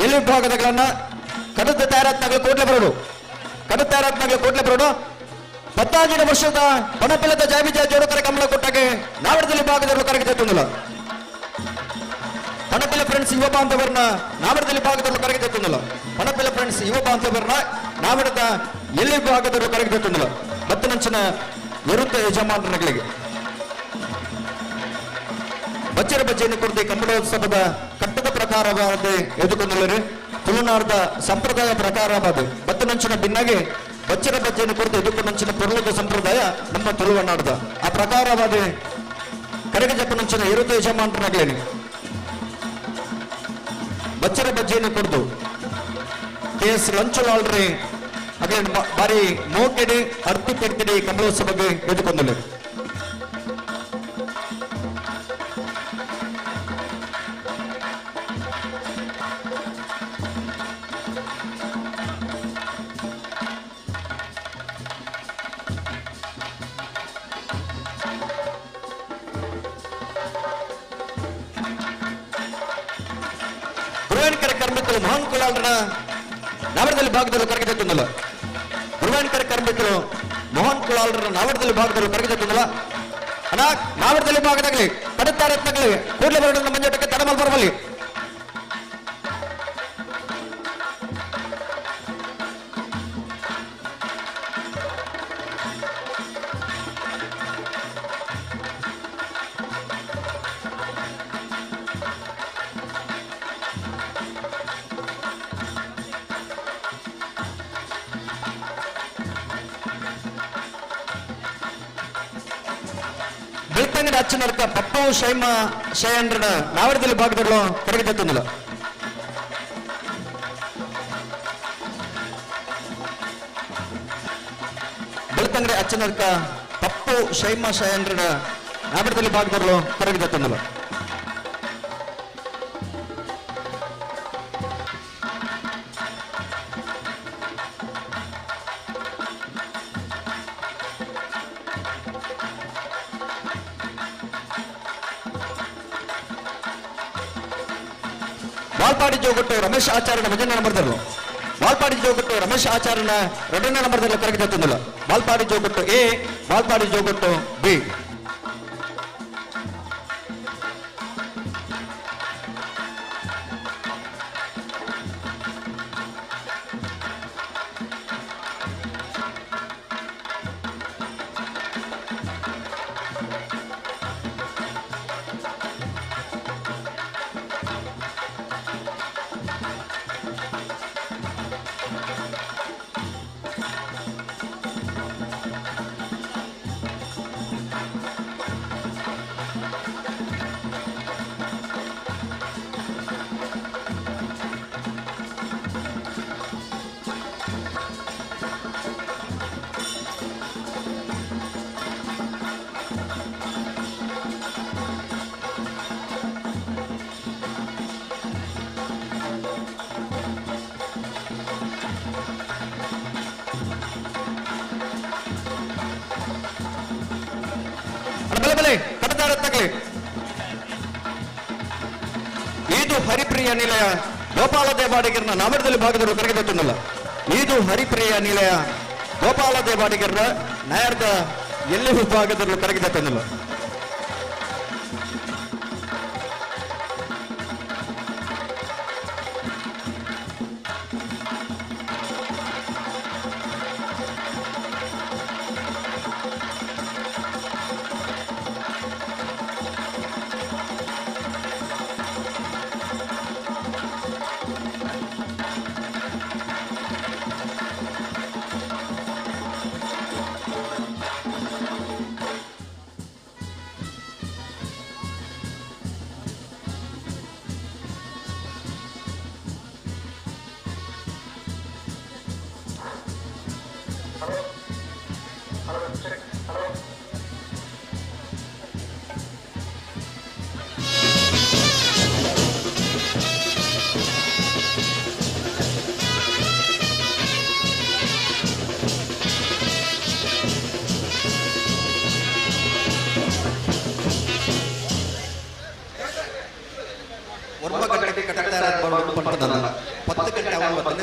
Speaker 4: ಎಲ್ಲಿ ವಿಭಾಗದಗಳನ್ನ ಕಡದ ತಯಾರಾತ್ನಾಗ ಕೋಟ್ಲೆ ಬರೋಡು 10ನೇ ವರ್ಷದ ಪಣಪಿಲದ ಜಯ ವಿಜಯ ಜೋಡುಕರ ಕಂಬಳ ಕೊಟ್ಟಾಗೆ ನಾವಿಡದಲ್ಲಿ ಭಾಗದವರು ಕರೆಗೆ ಜೊತೆಲ್ಲ ಪಣಪಿಲ ಫ್ರೆಂಡ್ಸ್ ಯುವ ಬಾಂಧವರನ್ನ ನಾವಿಡದಲ್ಲಿ ಭಾಗದವರು ಕರೆಗೆ ಜೊತೆಲ್ಲ ಪಣಪಿಲ ಫ್ರೆಂಡ್ಸ್ ಯುವ ಬಾಂಧವರನ್ನ ನಾವಿಡದ ಎಲ್ಲಿ ಭಾಗದವರು ಕರೆಗೆ ಜೊತೆಲ್ಲ ಬತ್ತನಂಚಿನ ವಿರುದ್ಧ ಯಜಮಾನರುಗಳಿಗೆ ಬಚ್ಚರ ಬಜ್ಜೆಯನ್ನು ಕುರಿತು ಕಂಬಳೋತ್ಸವದ ಕಟ್ಟದ ಪ್ರಕಾರವಾದ ಎದುಕೊಂಡಲ್ಲರು ತುಳುನಾಡದ ಸಂಪ್ರದಾಯ ಪ್ರಕಾರವಾದ ಬತ್ತನಂಚಿನ ಭಿನ್ನಾಗಿ ಬಚ್ಚರ ಬಜ್ಜೆಯನ್ನು ಕುರಿತು ಎದುಕೊಂಡಂಚಿನ ಪುರ್ಲದ ಸಂಪ್ರದಾಯ ನಮ್ಮ ತುಳುವನಾಡದ ಆ ಪ್ರಕಾರವಾದ ಕರೆಗೆ ಜಪ್ಪನಂಚಿನ ವಿರುದ್ಧ ಯಜಮಾನರಾಗಲೇನೆ ಬಚ್ಚರ ಬಜ್ಜೆಯನ್ನು ಕುರಿತು KS ಲಂಚುಲಾಲ್ರಿ ಅದೇ ಬಾರಿ ಮೋಕೆಡಿ ಅರ್ತಿ ಪೆಟ್ಟಿಡಿ ಕಂಬಳೋತ್ಸವಕ್ಕೆ ಎದುಕೊಂಡಲ್ಲರು ಕಾರ್ಮಿಕರು ಮಹಾನ್ ಕುಲಾಲ್ರನ್ನ ನಾವಡದಲ್ಲಿ ಭಾಗದಲ್ಲಿ ಕರೆಗೆ ತಂದಲ್ಲ ಗುರುವಾಣಿಕರ ಕಾರ್ಮಿಕರು ಮೋಹನ್ ಕುಲಾಲ್ರನ್ನ ನಾವಡದಲ್ಲಿ ಭಾಗದಲ್ಲಿ ಕರೆಗೆ ತಂದಲ್ಲ ಅಣ್ಣ ನಾವಡದಲ್ಲಿ ಭಾಗದಾಗಲಿ ಕಡುತ್ತಾರತ್ನಗಲಿ ಕೂಡಲೇ ಬರೋಣ ನಮ್ಮ ಮಂಜೋಟಕ್ಕೆ ತಡಮಲ್ ಬರಬಲ್ಲಿ ಬೆಳ್ತಂಗಡಿ ಅಚ್ಚನರ್ಕ ಪಪ್ಪು ಶಯಂದ್ರನ ನಾವಡದಲ್ಲಿ ಭಾಗದಲ್ಲೂ ಕರೆಗೆ ತಂದಿಲ್ಲ ಬೆಳ್ತಂಗಡಿ ಅಚ್ಚನರ್ಕ ಪಪ್ಪು ಶಯಂದ್ರನ ನಾವಡದಲ್ಲಿ ಭಾಗದಲ್ಲೂ ಕರೆಗೆ ತಂದಿಲ್ಲ ವಾಲ್ಪಾಡಿ ಜೋಗಟ್ಟು ರಮೇಶ್ ಆಚಾರ್ಯನ 1ನೇ ನಂಬರ್ದಲ್ಲೂ ವಾಲ್ಪಾಡಿ ಜೋಗಟ್ಟು ರಮೇಶ್ ಆಚಾರ್ಯನ 2ನೇ ನಂಬರ್ದಲ್ಲೂ ಕರಗಿದತ್ತಂದಿಲ್ಲ. ವಾಲ್ಪಾಡಿ ಜೋಗಟ್ಟು ಎ, ವಾಲ್ಪಾಡಿ ಜೋಗಟ್ಟು ಬಿ. ಇದು ಹರಿಪ್ರಿಯ ನಿಲಯ ಗೋಪಾಲ ದೇವಾಡಿಗರನ ನಾಮರದಲ್ಲಿ ಭಾಗದವರು ಕರಗಿದತ್ತಲ್ಲ. ಇದು ಹರಿಪ್ರಿಯ ನಿಲಯ ಗೋಪಾಲ ದೇವಾಡಿಗರ ನ್ಯಾಯದ ಎಲ್ಲಿ ವಿಭಾಗದಲ್ಲೂ ಕರಗಿದತ್ತಲ್ಲ.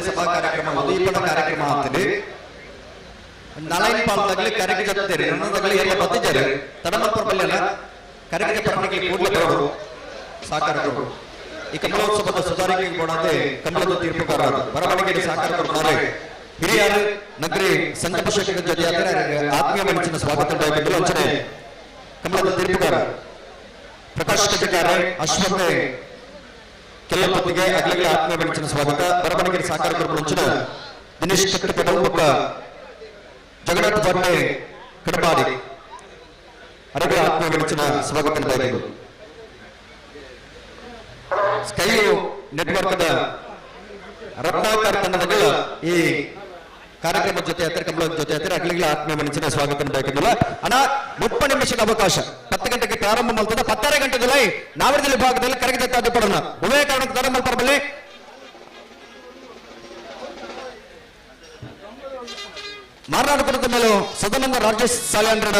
Speaker 4: ಸಭಾ ಕಾರ್ಯಕ್ರಮ ಉದೀಪನ ಕಾರ್ಯಕ್ರಮ ಆಗ್ತದೆ. ನಾಲ್ಕು ಪಾಲದಲ್ಲಿ ಕರೆಗೆ ಜೊತೆರಿ ನನ್ನದಲ್ಲಿ ಎಲ್ಲ ಬಂದಿದ್ದಾರೆ. ತಡಮಪ್ಪರ ಬಲ್ಲೆಲ್ಲ ಕರೆಗೆ ಪರವಾಗಿ ಕೂಡಲೇ ಬರೋರು ಸಾಕಾರರು. ಈ ಕಮಲೋತ್ಸವದ ಸುಧಾರಿಕೆ ಕೊಡದೆ ಕಮಲದ ತೀರ್ಪುಗಾರರು ಬರವಣಿಗೆಗೆ ಸಹಕಾರ ಕೊಡುತ್ತಾರೆ. ಹಿರಿಯರು ನಗರಿ ಸಂಗಮೇಶ್ವರ ಜೊತೆ ಆತ್ಮೀಯ ಮನಸ್ಸಿನ ಸ್ವಾಗತ ವಂಚನೆ ಕಮಲದ ತೀರ್ಪುಗಾರ ಪ್ರಕಾಶ್ ಕಜಕಾರ ಅಶ್ವಥೆ ಕೆಲವೊತ್ತಿಗೆ ಅಗ್ಲಿಗೆ ಆತ್ಮೀಯ ಮನಸ್ಸಿನ ಸ್ವಾಗತ ಬರವಣಿಗೆಗೆ ಸಹಕಾರ ಕೊಡುವಂಚಿನ ದಿನೇಶ್ ಕಟ್ಟಪದ ಒಬ್ಬ ಜಗನ್ನಾಥ ಬಾಟೆ ಕಡಪಾಡಿ ಅರಗ ಆತ್ಮೀಯ ಮನಸ್ಸಿನ ಸ್ವಾಗತ ನೀಡಲಾಗಿದೆ. ಸ್ಕೈ ನೆಟ್ವರ್ಕ್ದ ರತ್ನಾಕರ್ ತಂಡದ ಈ ಕಾರ್ಯಕ್ರಮ ಜೊತೆ ಕಮಲ ಜೊತೆ ಅಗ್ಲಿಗೆ ಆತ್ಮೀಯ ಮನಸ್ಸಿನ ಸ್ವಾಗತ ನೀಡಲಾಗಿಲ್ಲ. ಅಣ್ಣ 30 ನಿಮಿಷದ ಅವಕಾಶ 10 ಗಂಟೆಗೆ ಪ್ರಾರಂಭ ಮಾಡ್ತದೆ. 10:30 ಗಂಟೆದಲ್ಲಿ ನಾವರದಲ್ಲಿ ಭಾಗದಲ್ಲಿ ಕರಗಿದ ಪಡೋಣ ಉಭಯ ಕಾರಣಕ್ಕೆ ಧರ್ಮ ಪರಬಲ್ಲಿ ಮಾರ್ನಾಡುಪುರದ ಮೇಲೂ ಸದಾನಂದ ರಾಜೇಶ್ ಸಾಲ್ಯಾಂಡ್ರನ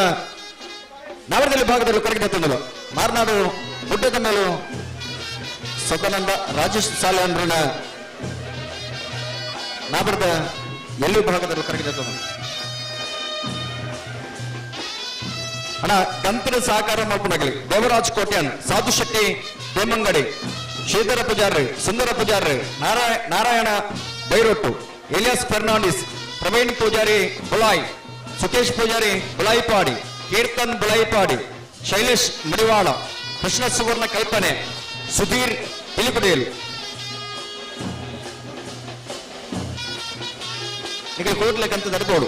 Speaker 4: ನಾವರದಲ್ಲಿ ಭಾಗದಲ್ಲಿ ಕರಗಿದ ಮಾರ್ನಾಡು ಗುಡ್ಡದ ಮೇಲೂ ಸದಾನಂದ ರಾಜೇಶ್ ಸಾಲ್ಯಾಂಡ್ರನ ನಾವರದ ಎಲ್ಲಿ ಭಾಗದಲ್ಲಿ ಕರಗಿದ ಅಣ್ಣ ಗಂತಿನ ಸಹಕಾರ ಮಾಡ್ಕೊಂಡಾಗಲಿ ದೇವರಾಜ್ ಕೋಟ್ಯಾನ್ ಸಾಧು ಶೆಟ್ಟಿ ದೇಮಂಗಡಿ ಶ್ರೀಧರ ಪೂಜಾರಿ ಸುಂದರ ಪೂಜಾರಿ ನಾರಾಯಣ ಬೈರೊಟ್ಟು ಎಲಿಯಾಸ್ ಫೆರ್ನಾಂಡಿಸ್ ಪ್ರವೀಣ್ ಪೂಜಾರಿ ಬುಳಾಯ್ ಸುಕೇಶ್ ಪೂಜಾರಿ ಬುಳಾಯಿಪಾಡಿ ಕೀರ್ತನ್ ಬುಳಾಯಿಪಾಡಿ ಶೈಲೇಶ್ ಮಡಿವಾಳ ಕೃಷ್ಣ ಸುವರ್ಣ ಕಲ್ಪನೆ ಸುಧೀರ್ ಇಲಿಪುಡಿಯಲ್ ಈಗ ಕೋಟ್ಲೆಕ್ಕಂತ ತಡಬೋಡು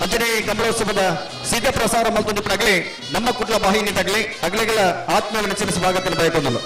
Speaker 4: ಅಂಜನೇ ಕಮಲೋತ್ಸವದ ಸೀದಾ ಪ್ರಸಾರ ಮಲ್ತೊಂದಿಪ್ಪನಾಗಲಿ ನಮ್ಮ ಕುಟ್ಲ ವಾಹಿನಿದಾಗಲಿ ಅಗ್ಲಿಗಳ ಆತ್ಮೀಯ ನೆಚ್ಚಿನ ಸ್ವಾಗತ ಬಯಕೊಂಡಲ್ಲ.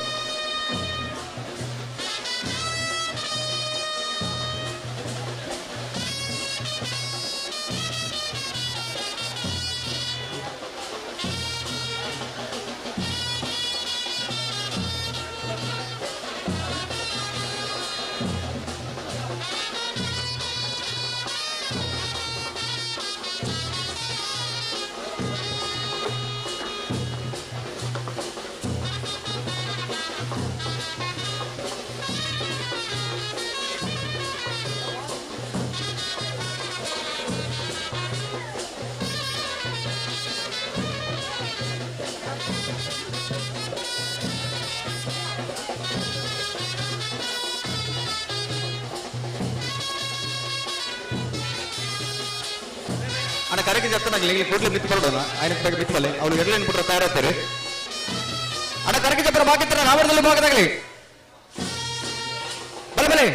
Speaker 4: ಅಣ್ಣ ಕರೆಗೆ ಜತ್ತನಾಗ್ಲಿ ಕೂಡಲೇ ಮಿತ್ತು ಬರೋಣ ఆయన ಮಿತ್ತು ಬಲ್ಲೆ ಅವ್ರು ಎರಡೇನು ಬಿಟ್ಟರೆ ತಯಾರಾಗ್ತಾರೆ ಅಣ್ಣ ಕರೆಗೆ ಜಪ್ಪರ ಬಾಕಿತ್ತರ ನಾವರದಲ್ಲಿ ಭಾಗದಾಗಲಿ ಬಲೆ ಬಲೆ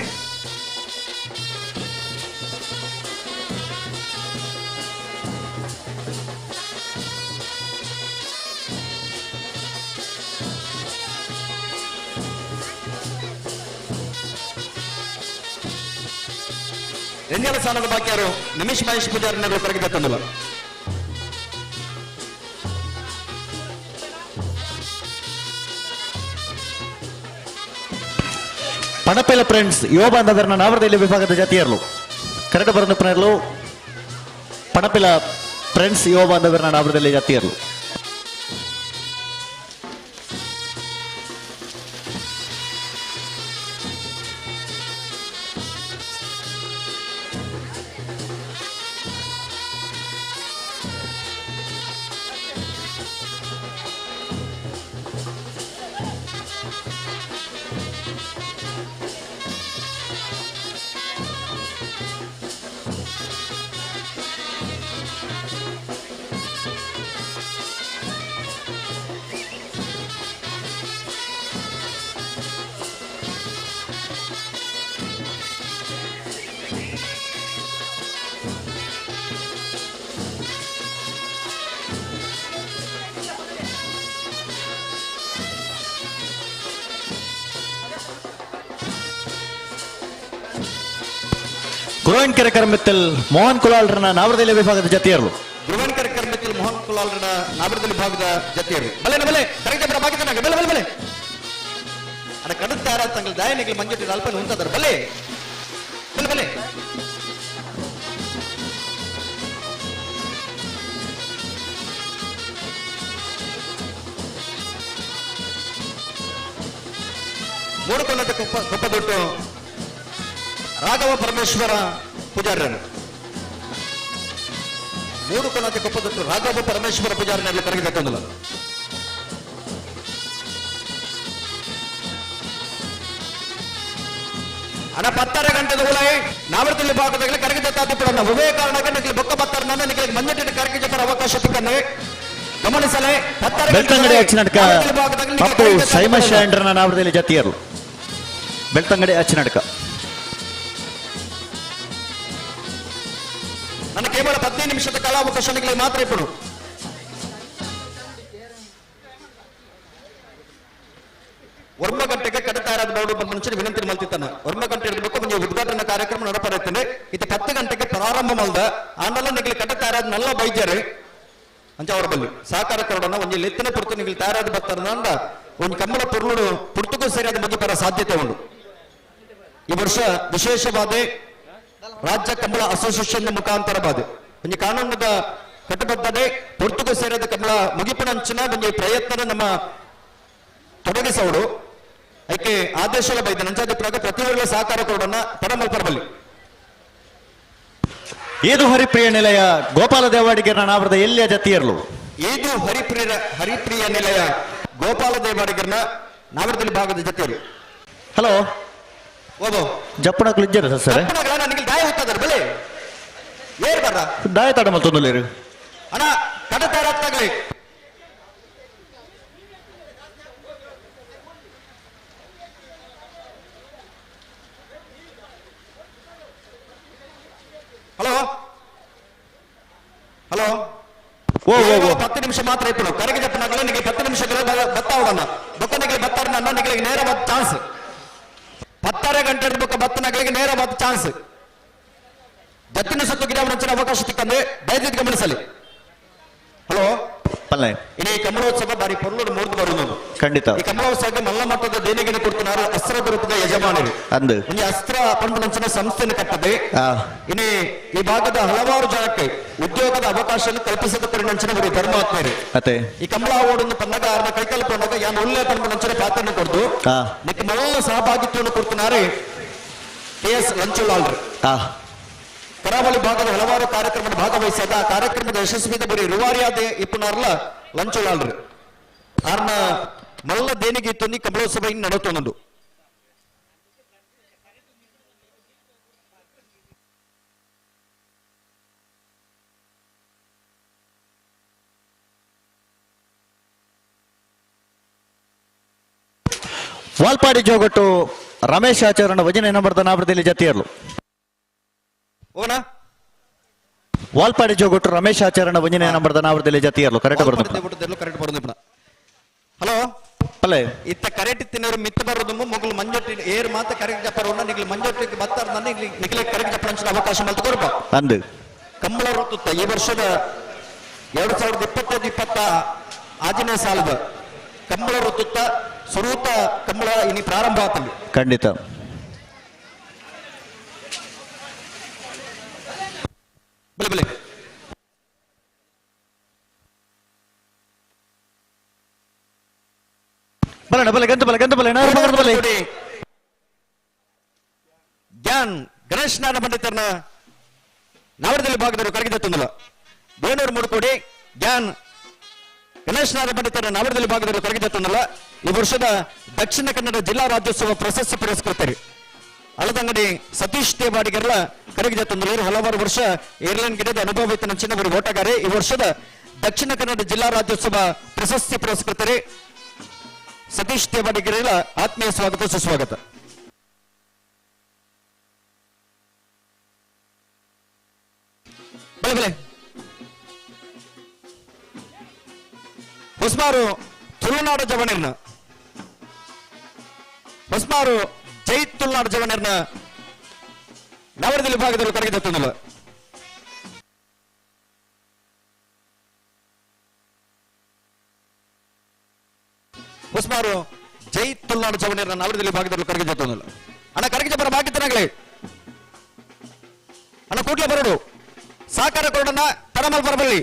Speaker 4: రెండేళ్ల స్థానంలో బాక్యారు నిమిష్ మహేష్ పూజారి నగరు పెరిగిపోతుందిలో
Speaker 11: ಪಣಪೆಲ ಫ್ರೆಂಡ್ಸ್ ಯುವ ಬಾಂಧವರನ್ನ ನಾವರದಲ್ಲಿ ವಿಭಾಗದ ಜಾತಿಯರು ಕರೆದು ಬರೆದ ಪುನರ್ಲು ಪಣಪೆಲ ಫ್ರೆಂಡ್ಸ್ ಯುವ ಬಾಂಧವರನ್ನ ನಾವರದಲ್ಲಿ ಜಾತಿಯರು ಗುರುವನ್ಕೆರೆ ಕರ್ಮೆತ್ತಲ್ ಮೋಹನ್ ಕುಲಾಲ್ರನ್ನ ನಾವರದಲ್ಲಿ ವಿಭಾಗದ ಜತಿಯರು
Speaker 4: ಗುರುವನ್ಕೆರೆ ಕರ್ಮೆತ್ತಲ್ ಮೋಹನ್ ಕುಲಾಲ್ರನ್ನ ನಾವರದಲ್ಲಿ ವಿಭಾಗದ ಜತಿಯರು ಬಲೆ ಬಲೆ ಕರೆಗೆ ಬಾಕಿತನಾಗ ಬಲೆ ಬಲೆ ಬಲೆ ಅಡ ಕಡುತ್ತ ಯಾರ ತಂಗಳ ದಾಯನಿಗೆ ಮಂಜುಟಿ ಅಲ್ಪನ ಉಂಟದರ ಬಲೆ ಬಲೆ ಬಲೆ ಮೂಡುಕೊಂಡ ಕೊಪ್ಪದೊಟ್ಟು ರಾಘವ ಪರಮೇಶ್ವರ ಪೂಜಾರ್ಯರು ಮೂರು ಕೊನತೆ ಕೊಪ್ಪದೊಟ್ಟು ರಾಘವ ಪರಮೇಶ್ವರ ಪೂಜಾರಿನಲ್ಲಿ ಕರಗಿದಕ್ಕೊಂದಿಲ್ಲ ಅಣ್ಣ 10 ಗಂಟೆದ ಒಳಗೆ ನಾವರ್ತಿಲ್ಲಿ ಭಾಗದಲ್ಲಿ ಕರಗಿದ ತಾತಿಪಡನ್ನ ಒವೇ ಕಾರಣಕ್ಕೆ ನಿಮಗೆ ಬೊಕ್ಕ ಬತ್ತಾರನ್ನ ನಿಮಗೆ ಮಂಜಟ್ಟಿನ ಕರಗಿದ ಅವಕಾಶ ಸಿಕ್ಕನ್ನೇ ಗಮನಿಸಲೇ 10
Speaker 11: ಬೆಳ್ತಂಗಡಿ ಅಚ್ಚನಡ್ಕ ಪಪ್ಪು ಸೈಮಶ್ ಆಂಡ್ರನ್ನ ನಾವರದಲ್ಲಿ ಜತಿಯರು ಬೆಳ್ತಂಗಡಿ ಅಚ್ಚನಡ್ಕ
Speaker 4: ನನ್ನ ಕೇವಲ 15 ನಿಮಿಷದ ಕಾಲಾವಕಾಶಗಳಿಗೆ ಮಾತ್ರ ಇಪ್ಪಡು ಒರ್ಮ ಗಂಟೆಗೆ ಕಡತಾರಾದ ನೋಡು ಬಂದ ಮುಂಚೆ ವಿನಂತಿ ಮಾಡ್ತಿದ್ದಾನೆ ಒರ್ಮ ಗಂಟೆ ಇರಬೇಕು ಮುಂಚೆ ಉದ್ಘಾಟನಾ ಕಾರ್ಯಕ್ರಮ ನಡಪಡುತ್ತದೆ ಇದು 10 ಗಂಟೆಗೆ ಪ್ರಾರಂಭ ಮಾಡಿದ ಆಮೇಲೆ ನಿಮಗೆ ಕಡತಾರಾದ ನಲ್ಲ ಬೈದ್ಯರು ಅಂಚ ಅವರ ಬಲ್ಲಿ ಸಹಕಾರ ಕೊಡೋಣ ಒಂದು ಲೆತ್ತಿನ ಪುರ್ತು ನಿಮಗೆ ತಯಾರಾದ ಬರ್ತಾರ ಅಂದ ಒಂದು ಕಮ್ಮಲ ಪುರ್ಲುಡು ಪುರ್ತುಗೂ ಸೇರಿಯಾದ ಬಗ್ಗೆ ಬರ ಸಾಧ್ಯತೆ ಉಂಟು ಈ ವರ್ಷ ವಿಶೇಷವಾದ ರಾಜ್ಯ ಕಮಲ ಅಸೋಸಿಯೇಷನ್ ಮುಖಾಂತರ ಬಾದೆ ಒಂದು ಕಾನೂನದ ಕಟ್ಟಬದ್ಧತೆ ಪುರ್ತುಗೂ ಸೇರಿದ ಕಮಲ ಮುಗಿಪಿನ ಅಂಚಿನ ಒಂದು ಪ್ರಯತ್ನ ನಮ್ಮ ತೊಡಗಿಸೋಡು ಅದಕ್ಕೆ ಆದೇಶದ ಬೈದ ನಂಚಾದಿಪ್ರಾಗ ಪ್ರತಿಯೊಬ್ಬರ ಸಹಕಾರ ಕೊಡೋಣ ಪರಮಲ್ಪರಬಲ್ಲಿ
Speaker 11: ಏದು ಹರಿಪ್ರಿಯ ನಿಲಯ ಗೋಪಾಲ ದೇವಾಡಿಗರ ನಾವರದ ಎಲ್ಲಿಯ ಜತಿಯರ್ಲು
Speaker 4: ಏದು ಹರಿಪ್ರಿಯ ನಿಲಯ ಗೋಪಾಲ ದೇವಾಡಿಗರನ ನಾವರದಲ್ಲಿ ಭಾಗದ ಜತಿಯರು
Speaker 11: ಹಲೋ
Speaker 4: ಓದೋ
Speaker 11: ಜಪ್ಪಣಕ್ಲು ಇದ್ದಾರೆ ಸರ್
Speaker 4: ನನಗೆ ದಾಯ ಹೋಗ್ತದಾರ ಬಲೆ ಏರ್ ಬರ್ರ
Speaker 11: ದಾಯ ತಡ ಮತ್ತೊಂದು
Speaker 4: ಅಣ್ಣ ಕಡತಾರಾಗ್ಲಿ ಹಲೋ ಹಲೋ
Speaker 11: ಓ ಓ ಓ
Speaker 4: 10 ನಿಮಿಷ ಮಾತ್ರ ಇಪ್ಪಳು ಕರೆಗೆ ಜಪ್ಪನಾಗಲೇ ನಿಮಗೆ 10 ನಿಮಿಷಗಳ ಬತ್ತಾವಡನ್ನ ಬೊಕ್ಕನಿಗೆ ಬತ್ತಾರ ನನಗೆ ನೇರವಾದ ಚಾನ್ಸ್ 10 ಗಂಟೆ ಇರ್ಬೇಕು ಬತ್ತನಗಳಿಗೆ ನೇರವಾದ ಚಾನ್ಸ್ ಜತ್ತಿನ ಸತ್ತು ಗಿಡ ಮುಂಚಿನ ಅವಕಾಶ ಸಿಕ್ಕಂದ್ರೆ ದಯವಿಟ್ಟು ಗಮನಿಸಲಿ ಹಲೋ
Speaker 11: ಪಲ್ಲೆ
Speaker 4: ಇಡೀ ಕಮಲೋತ್ಸವ ಬಾರಿ ಪೊರ್ಲೂರು ಮೂರ್ತಿ ಬರುವುದು
Speaker 11: ಖಂಡಿತ
Speaker 4: ಈ ಕಮಲೋತ್ಸವಕ್ಕೆ ಮಲ್ಲ ಮಟ್ಟದ ದೇಣಿಗೆಯನ್ನು ಕೊಡ್ತಿನಾರು ಅಸ್ತ್ರ ರೂಪದ ಯಜಮಾನರು
Speaker 11: ಅಂದು
Speaker 4: ಒಂದು ಅಸ್ತ್ರ ಪಂಪನಂಚಿನ ಸಂಸ್ಥೆಯನ್ನು ಕಟ್ಟದೆ
Speaker 11: ಆ
Speaker 4: ಇನ್ನು ಈ ಭಾಗದ ಹಲವಾರು ಜನಕ್ಕೆ ಉದ್ಯೋಗದ ಅವಕಾಶ ಕಲ್ಪಿಸದ ಪರಿಣಂಚಿನ ಒಂದು ಧರ್ಮಾತ್ಮರು
Speaker 11: ಅತೆ
Speaker 4: ಈ ಕಮಲ ಓಡನ್ನು ಪನ್ನಗ ಆರ್ನ ಕೈಕಲ್ಪನಾಗ ಯಾನು ಒಳ್ಳೆ ಪಂಪನಂಚಿನ ಪಾತ್ರನ ಕೊಡ್ದು
Speaker 11: ಆ
Speaker 4: ನಿಕ್ಕೆ ಮಲ್ಲ ಸಹಭಾಗಿತ್ವವನ್ನು ಕೊಡ್ತಿನಾರೆ KS ಲಂಚುಲಾಲ್ರು
Speaker 11: ಆ
Speaker 4: ಕರಾವಳಿ ಭಾಗದ ಹಲವಾರು ಕಾರ್ಯಕ್ರಮದ ಭಾಗವಹಿಸಿದ ಆ ಕಾರ್ಯಕ್ರಮದ ಯಶಸ್ವಿದ ಬರೀ ರುವಾರಿಯಾದ ಇಪ್ಪನಾರ್ಲ ಲಂಚುಲಾಲ್ರು ಆರ್ನ ಮಲ್ಲ ದೇಣಿಗೆ ಇತ್ತು ಕಮಲೋತ್ಸವ ಇನ್ನು ನಡತೊಂದು
Speaker 11: ವಾಲ್ಪಾಡಿ ಜೋಗೊಟ್ಟು ರಮೇಶ್ ಆಚಾರ್ಯ ವಜನೆ ನಂಬರ್ದ ನಾವರದಲ್ಲಿ ಜತಿಯರ್ಲು
Speaker 4: ಓನಾ
Speaker 11: ವಾಲ್ಪಾಡಿ ಜೋಗೊಟ್ಟು ರಮೇಶ್ ಆಚಾರ್ಯ ವಜನೆ ನಂಬರ್ದ ನಾವರದಲ್ಲಿ ಜತಿಯರ್ಲು ಕರೆಕ್ಟ್ ಬರ್ತದೆ
Speaker 4: ಕರೆಕ್ಟ್ ಬರೋದು ಹಲೋ
Speaker 11: ಅಲ್ಲೇ
Speaker 4: ಇತ್ತ ಕರೆಕ್ಟ್ ತಿನ್ನೋರು ಮಿತ್ತ ಬರೋದು ಮೊಗಲು ಮಂಜೊಟ್ಟಿ ಏರ್ ಮಾತ ಕರೆಕ್ಟ್ ಜಪ್ಪರೋಣ ನಿಗ್ಲು ಮಂಜೊಟ್ಟಿಗೆ ಬತ್ತಾರ ನನ್ನ ನಿಗ್ಲೆ ಕರೆಕ್ಟ್ ಜಪ್ಪನ ಅವಕಾಶ ಮಲ್ತ ಕೊಡ್ಬೇಕು
Speaker 11: ಅಂದು
Speaker 4: ಕಂಬಳ ಹೊರತುತ್ತ ಈ ವರ್ಷದ 2025-20 ಆಜನೇ ಸಾಲದ ಕಂಬಳ ಹೊರತುತ್ತ ಸುರೂತ ಕಂಬಳ ಇನಿ ಪ್ರಾರಂಭ ಆತಲ್ಲಿ
Speaker 11: ಖಂಡಿತ
Speaker 4: ಬಲೆ ಬಲೆ
Speaker 11: ಬಲಣ ಬಲೆ ಗಂತ ಬಲೆ ಬಲೆ
Speaker 4: ಜ್ಞಾನ್ ಗಣೇಶ್ ನಾಡ ಪಂಡಿತರನ್ನ ನಾವರದಲ್ಲಿ ಭಾಗದವರು ಕರಗಿದ ತಂದಲ್ಲ ದೇವನೂರು ಮೂಡುಕೋಡಿ ಜ್ಞಾನ್ ಗಣೇಶ್ ನಾಡ ಪಂಡಿತರ ನಾವರದಲ್ಲಿ ಭಾಗದವರು ಕರಗಿದ ತಂದಲ್ಲ ಈ ವರ್ಷದ ದಕ್ಷಿಣ ಕನ್ನಡ ಜಿಲ್ಲಾ ರಾಜ್ಯೋತ್ಸವ ಪ್ರಶಸ್ತಿ ಪುರಸ್ಕೃತರು ಅಳದಂಗಡಿ ಸತೀಶ್ ದೇವಾಡಿಗರ್ಲ ಕರಗಿದ ತಂದವರು ಹಲವಾರು ವರ್ಷ ಏರ್ಲೈನ್ ಗಿಡದ ಅನುಭವಿತ ನಂಚಿನವರು ಓಟಗಾರೆ ಈ ವರ್ಷದ ದಕ್ಷಿಣ ಕನ್ನಡ ಜಿಲ್ಲಾ ರಾಜ್ಯೋತ್ಸವ ಪ್ರಶಸ್ತಿ ಪುರಸ್ಕೃತರು ಸತೀಶ್ ದೇವಾಡಿಗರ ಆತ್ಮೀಯ ಸ್ವಾಗತ ಸುಸ್ವಾಗತ ಬಲೆ ಬಲೆ ಹೊಸ್ಮಾರು ತುಳುನಾಡು ಜವನಿರ್ನ ಹೊಸ್ಮಾರು ಜೈ ತುಳುನಾಡು ಜವನಿರ್ನ ನವರದಲ್ಲಿ ಭಾಗದಲ್ಲಿ ಕರಗಿದ ತಂದಲ್ಲ ಹೊಸ್ಮಾರು ಜೈ ತುಳುನಾಡು ಜವನಿರ್ನ ನವರದಲ್ಲಿ ಭಾಗದಲ್ಲಿ ಕರಗಿದ ತಂದಲ್ಲ ಅಣ್ಣ ಕರಗಿದ ಬರ ಬಾಕಿತ್ತನಾಗಲೇ ಅಣ್ಣ ಕೂಡ್ಲೆ ಬರೋಡು ಸಹಕಾರ ಕೊಡೋಣ ತರಮಲ್ ಬರಬಲ್ಲಿ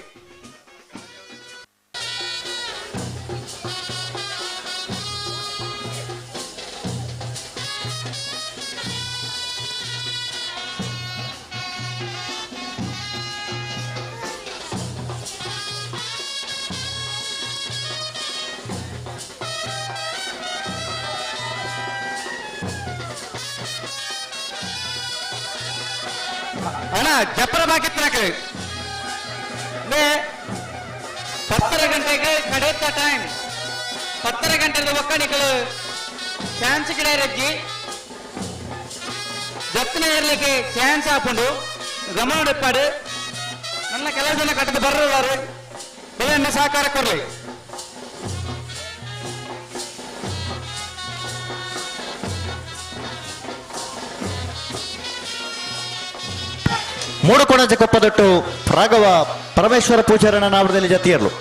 Speaker 4: ಅಣ್ಣ ಜಪ್ಪರ ಬಾಕಿತ್ತನಾಕಲಿ 10 ಗಂಟೆಗೆ ಕಡೆತ್ತ ಟೈಮ್ 10 ಗಂಟೆದ ಒಕ್ಕಣಿಗಳು ಚಾನ್ಸ್ ಗಿಡ ರಜ್ಜಿ ಜಪ್ಪನ ಇರ್ಲಿಕ್ಕೆ ಚಾನ್ಸ್ ಹಾಕೊಂಡು ಗಮನ ಇಪ್ಪಾಡು ನನ್ನ ಕೆಲವು ಜನ ಕಟ್ಟದ ಬರ್ರವರು ಇದನ್ನ ಸಹಕಾರ ಕೊಡ್ಲಿ
Speaker 11: ಮೂಡುಕೋಣಜ ಕೊಪ್ಪದೊಟ್ಟು ರಾಘವ ಪರಮೇಶ್ವರ ಪೂಜಾರನ ನಾವರದಲ್ಲಿ ಜತಿಯರ್ಲು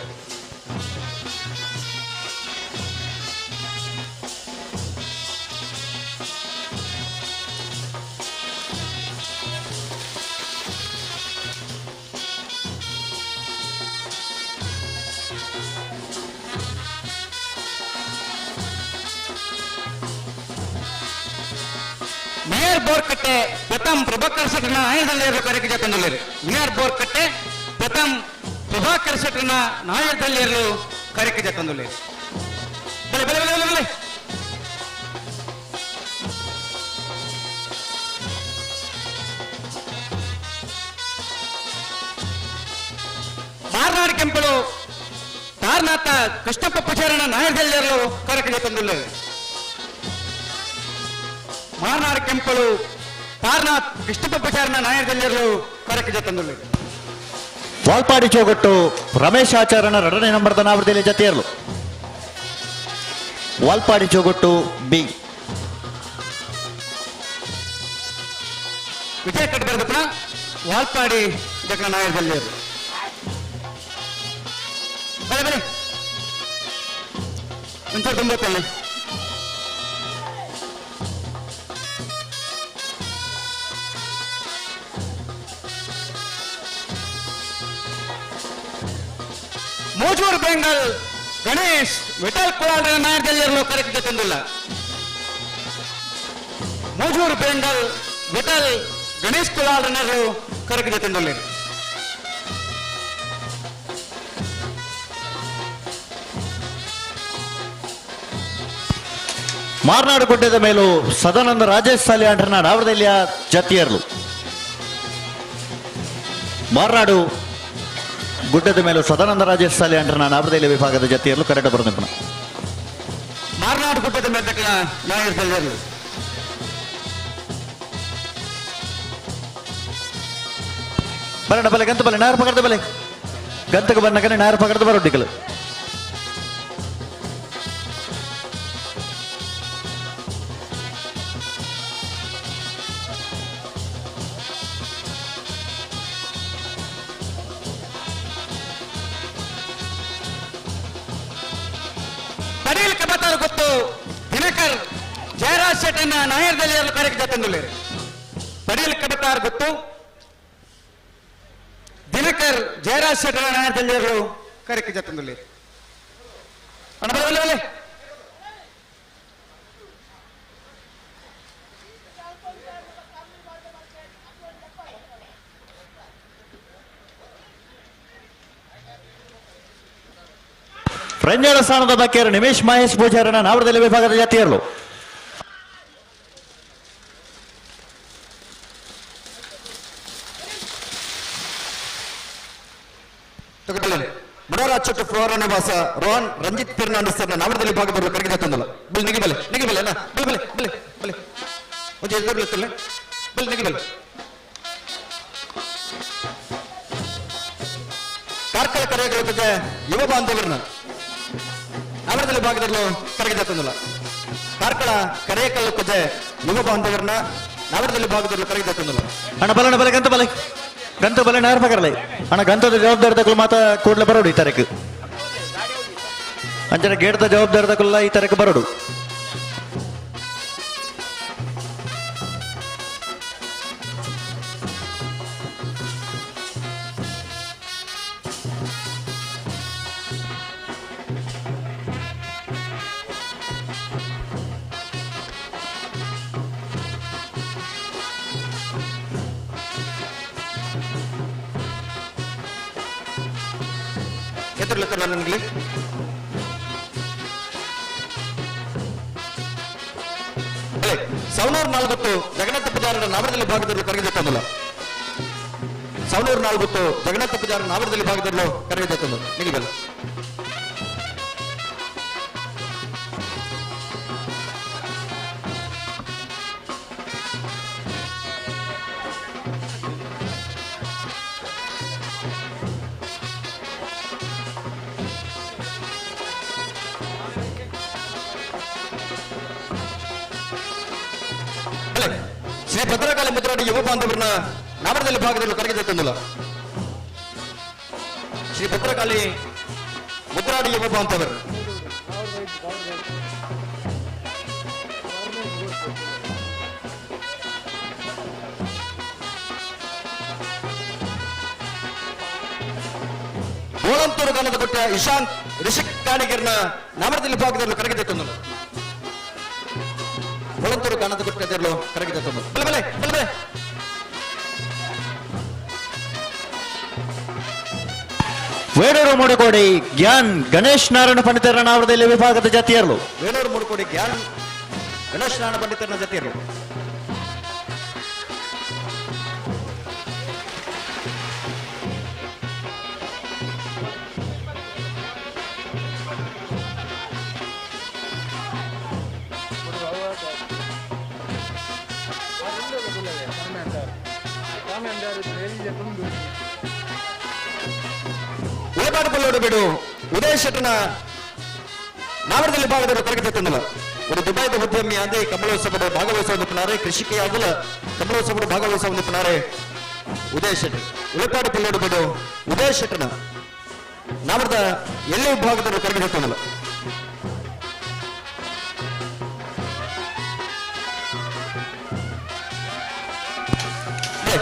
Speaker 10: ಮೇಯರ್ ಬೋರ್ಕಟ್ಟೆ ಪ್ರಥಮ್ ಪ್ರಭಾಕರ್ ಶೆಟ್ಟರ್ನ ನಾಯಕದಲ್ಲಿ ಕರೆಗೆ ತಂದಿದ್ದಾರೆ ಮೇಯರ್ ಬೋರ್ಕಟ್ಟೆ ಪ್ರಥಮ್ ಪ್ರಭಾಕರ್ ಶೆಟ್ಟರ್ನ ನಾಯಕದಲ್ಲಿ ಕರೆಗೆ ತಂದಿದ್ದಾರೆ ಬಲೆ ಬಲೆ ಬಲೆ ಬಲೆ ಮಾರ್ನಾಡ್ ಕೆಂಪಳು ತಾರನಾಥ ಕೃಷ್ಣಪ್ಪ ಪೂಜಾರನ ನಾಯಕದಲ್ಲಿ ಕರೆಗೆ ತಂದಿದ್ದಾರೆ ಮಾರ್ನಾಡ್ ಕೆಂಪಳು ತಾರನಾಥ್ ಕೃಷ್ಣಪ್ಪ ಪೂಜಾರನ ನಾಯಕದಲ್ಲಿ ಕರೆಗೆ ತಂದಿದ್ದಾರೆ
Speaker 11: ವಾಲ್ಪಾಡಿ ಚೋಗಟ್ಟು ರಮೇಶ್ ಆಚಾರ್ಯನ 2ನೇ ನಂಬರ್ದ ನಾವರದಲ್ಲಿ ಜತಿಯರ್ಲು ವಾಲ್ಪಾಡಿ ಚೋಗಟ್ಟು ಬಿ
Speaker 10: ವಿಜಯ ಕಟ್ಟಬರ್ದಪ್ಪನ ವಾಲ್ಪಾಡಿ ಜಗಳ ನಾಯಕದಲ್ಲಿ ಬಲೆ ಬಲೆ ಒಂಚೂರು ತುಂಬತ್ತಲ್ಲಿ ಮೋಜೂರು ಬೆಂಗಲ್ ಗಣೇಶ್ ವಿಠಲ್ ಕುಲಾಲ್ ನಾಯಕದಲ್ಲಿ ಕರೆಕ್ಟ್ ತಂದಿಲ್ಲ ಮೋಜೂರು ಬೆಂಗಲ್ ವಿಠಲ್ ಗಣೇಶ್ ಕುಲಾಲ್ ಕರೆಕ್ಟ್ ತಂದಿಲ್ಲ
Speaker 11: ಮಾರ್ನಾಡು ಗುಡ್ಡದ ಮೇಲೂ ಸದಾನಂದ ರಾಜೇಶ್ ಸಾಲಿಯಾಂಡ್ರನ ನಾವರದಲ್ಲಿ ಜತಿಯರ್ಲು ಮಾರ್ನಾಡು ಗುಡ್ಡದ ಮೇಲೂ ಸದಾನಂದ ರಾಜೇಶ್ ಸಾಲಿಯಾಂಡ್ರನ ನಾವರದಲ್ಲಿ ವಿಭಾಗದ ಜತಿಯರ್ಲು ಕರೆಕ್ಟ್ ಬರೋದು
Speaker 4: ಮಾರ್ನಾಡು ಕುಟ್ಟದ ಮೆತ್ತಕಲ ನಾಯಕರು
Speaker 11: ಬರೋಣ ಬಲೆ ಗಂತ ಬಲೆ ನಾರು ಪಕಡ್ದ ಬಲೆ ಗಂತಕ್ಕೆ ಬನ್ನ ಕನೆ ನಾರು ಪಕಡ್ದ ಬರೋಡಿಕಲು
Speaker 10: ಪಡೀಲ್ ಕಬತಾರು ಗೊತ್ತು ದಿನಕರ್ ಜಯರಾಜ್ ಶೆಟ್ಟನ್ನ ನಾಯರ್ದಲ್ಲಿ ಕರೆಕ್ಟ್ ತಂದುಳ್ಳೇರು ಪಡೀಲ್ ಕಬತಾರು ಗೊತ್ತು ದಿನಕರ್ ಜಯರಾಜ್ ಶೆಟ್ಟರ ನಾಯರ್ದಲ್ಲಿ ಕರೆಕ್ಟ್ ತಂದುಳ್ಳೇರು ಅಣ್ಣ ಬಲೆ ಬಲೆ
Speaker 11: ಫ್ರೆಂಜಳ ಸ್ಥಾನದ ಬಕ್ಕಿಯರು ನಿಮೇಶ್ ಮಹೇಶ್ ಪೂಜಾರನ ನಾವರದಲ್ಲಿ ವಿಭಾಗದ ಜಾತಿಯರು
Speaker 4: ಮುಡಾರಾಜ್ ಚೊಟ್ಟು ಫ್ಲೋರ ನಿವಾಸ ರೋಹನ್ ರಂಜಿತ್ ಫೆರ್ನಾಂಡಿಸ್ ನಾವರದಲ್ಲಿ ಭಾಗದಲ್ಲಿ ಕರೆಗೆ ತಂದಲ್ಲ ಬಲ್ ನಿಗಿ ಬಲೆ ಅಲ್ಲ ಬಲ್ ಬಲೆ ಬಲೆ ಬಲೆ ಒಂದು ಎದುರು ಬಲೆ ಬಲ್ ನಿಗಿ ಬಲೆ ಕಾರ್ಕಳ ಕರೆಗಳ ಬಗ್ಗೆ ಯುವ ಬಾಂಧವರನ್ನ ನಾವರದಲ್ಲಿ ಭಾಗದಲ್ಲೂ ಕರೆಗೆ ತಂದಲ್ಲ ಕಾರ್ಕಳ ಕರೆಯಕಲ್ಲ ಕೊಜೆ ಯುವ ಬಾಂಧವರನ್ನ ನಾವರದಲ್ಲಿ ಭಾಗದಲ್ಲೂ ಕರೆಗೆ ತಂದಲ್ಲ
Speaker 11: ಅಣ್ಣ ಬಲಣ ಬಲೆ ಗಂತ ಬಲೆ ನಾರು ಪಕಡಲೆ ಅಣ್ಣ ಗಂತದ ಜವಾಬ್ದಾರಿ ತಗೊಳ್ಳು ಮಾತ ಕೂಡಲೇ ಬರೋಡು ಈ ತರಕ್ಕೆ ಅಂಚನೆ ಗೇಡ್ದ ಜವಾಬ್ದಾರಿ ತಗೊಳ್ಳ ಈ ತರಕ್ಕೆ ಬರೋಡು
Speaker 4: ನನಗೆ ಸವಣೂರು ನಾಲ್ಗೊತ್ತು ಜಗನ್ನಾಥ ಪೂಜಾರರ ನಾವರದಲ್ಲಿ ಭಾಗದಲ್ಲೂ ಕರೆಗೆ ತಂದಲ್ಲ ಸವಣೂರು ನಾಲ್ಗೊತ್ತು ಜಗನ್ನಾಥ ಪೂಜಾರರ ನಾವರದಲ್ಲಿ ಭಾಗದಲ್ಲೂ ಕರೆಗೆ ತಂದು ನಿಗಿಬಲ್ಲ ಶ್ರೀ ಭದ್ರಕಾಳಿ ಮುದ್ರಾಡಿ ಯುವ ಬಾಂಧವರನ್ನ ನಾವರದಲ್ಲಿ ಭಾಗದಲ್ಲೂ ಕರೆಗೆ ತಂದಿಲ್ಲ ಶ್ರೀ ಭದ್ರಕಾಳಿ ಮುದ್ರಾಡಿ ಯುವ ಬಾಂಧವರು ಗೋಳಂತೂರು ಗಾನದ ಕೊಟ್ಟ ಇಶಾಂತ್ ರಿಷಿಕ್ ಕಾಣಿಗಿರ್ನ ನಾವರದಲ್ಲಿ ಭಾಗದಲ್ಲೂ ಕರೆಗೆ ತಂದಿಲ್ಲ ಗೋಳಂತೂರು ಗಾನದ ಕೊಟ್ಟದಲ್ಲೂ ಕರೆಗೆ ತಂದು ಬಲೆ ಬಲೆ ಬಲೆ ಬಲೆ
Speaker 11: ವೇಣೂರು ಮೂಡುಕೋಡಿ ಜ್ಞಾನ್ ಗಣೇಶ್ ನಾರಾಯಣ ಪಂಡಿತರ ನಾವರದಲ್ಲಿ ವಿಭಾಗದ ಜಾತಿಯರು
Speaker 4: ವೇಣೂರು ಮೂಡುಕೋಡಿ ಜ್ಞಾನ್ ಗಣೇಶ್ ನಾರಾಯಣ ಪಂಡಿತರನ ಜಾತಿಯರು ಉಳಪಾಡು ಬಿಡು ಉದಯ ಶೆಟ್ಟನ ನಾವರದಲ್ಲಿ ಭಾಗದಲ್ಲೂ ಕರೆಗೆ ತಂದಲ್ಲ ஒரு துபாய் உத்தியமி வந்து கமலோத்சவ ಭಾಗವಹಿಸುವ ನಿಪುಣರೇ ಕೃಷಿಕೆಯಾಗಲ ಕಮಲೋತ್ಸವ ಭಾಗವಹಿಸುವ ನಿಪುಣರೇ ಉದಯ ಶೆಟ್ಟಿ ಉಳಪಾಡು ಪಲ್ಲೋಡು ಬಿಡು ಉದಯ ಶೆಟ್ಟನ ನಾವರದ ಎಲ್ಲ ವಿಭಾಗದಲ್ಲೂ ಕರೆಗೆ ತಂದಲ್ಲ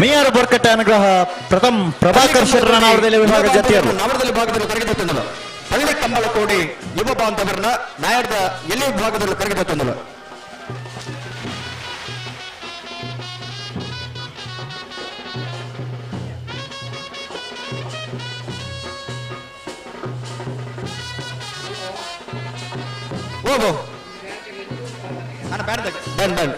Speaker 11: ಮೀಯಾರು ಬೋರ್ಕಟ್ಟ ಅನುಗ್ರಹ ಪ್ರಥಮ್ ಪ್ರಭಾಕರ್ ಶೆಟ್ಟರ ನಾವರದಲ್ಲಿ ವಿಭಾಗ ಜಾತಿಯರು
Speaker 4: ನಾವರದಲ್ಲಿ ಭಾಗದಲ್ಲೂ ಕರೆಗೆ ತಂದಲ್ಲ ಹಳ್ಳಿ ಕಂಬಳ ಕೋಡಿ ಯುವ ಬಾಂಧವರನ್ನ ನಾಯರದ ಎಲ್ಲ ವಿಭಾಗದಲ್ಲೂ ಕರೆಗೆ ತಂದಲ್ಲ ಓ ನಾನು ಬ್ಯಾಡ ಬ್ಯಾಡ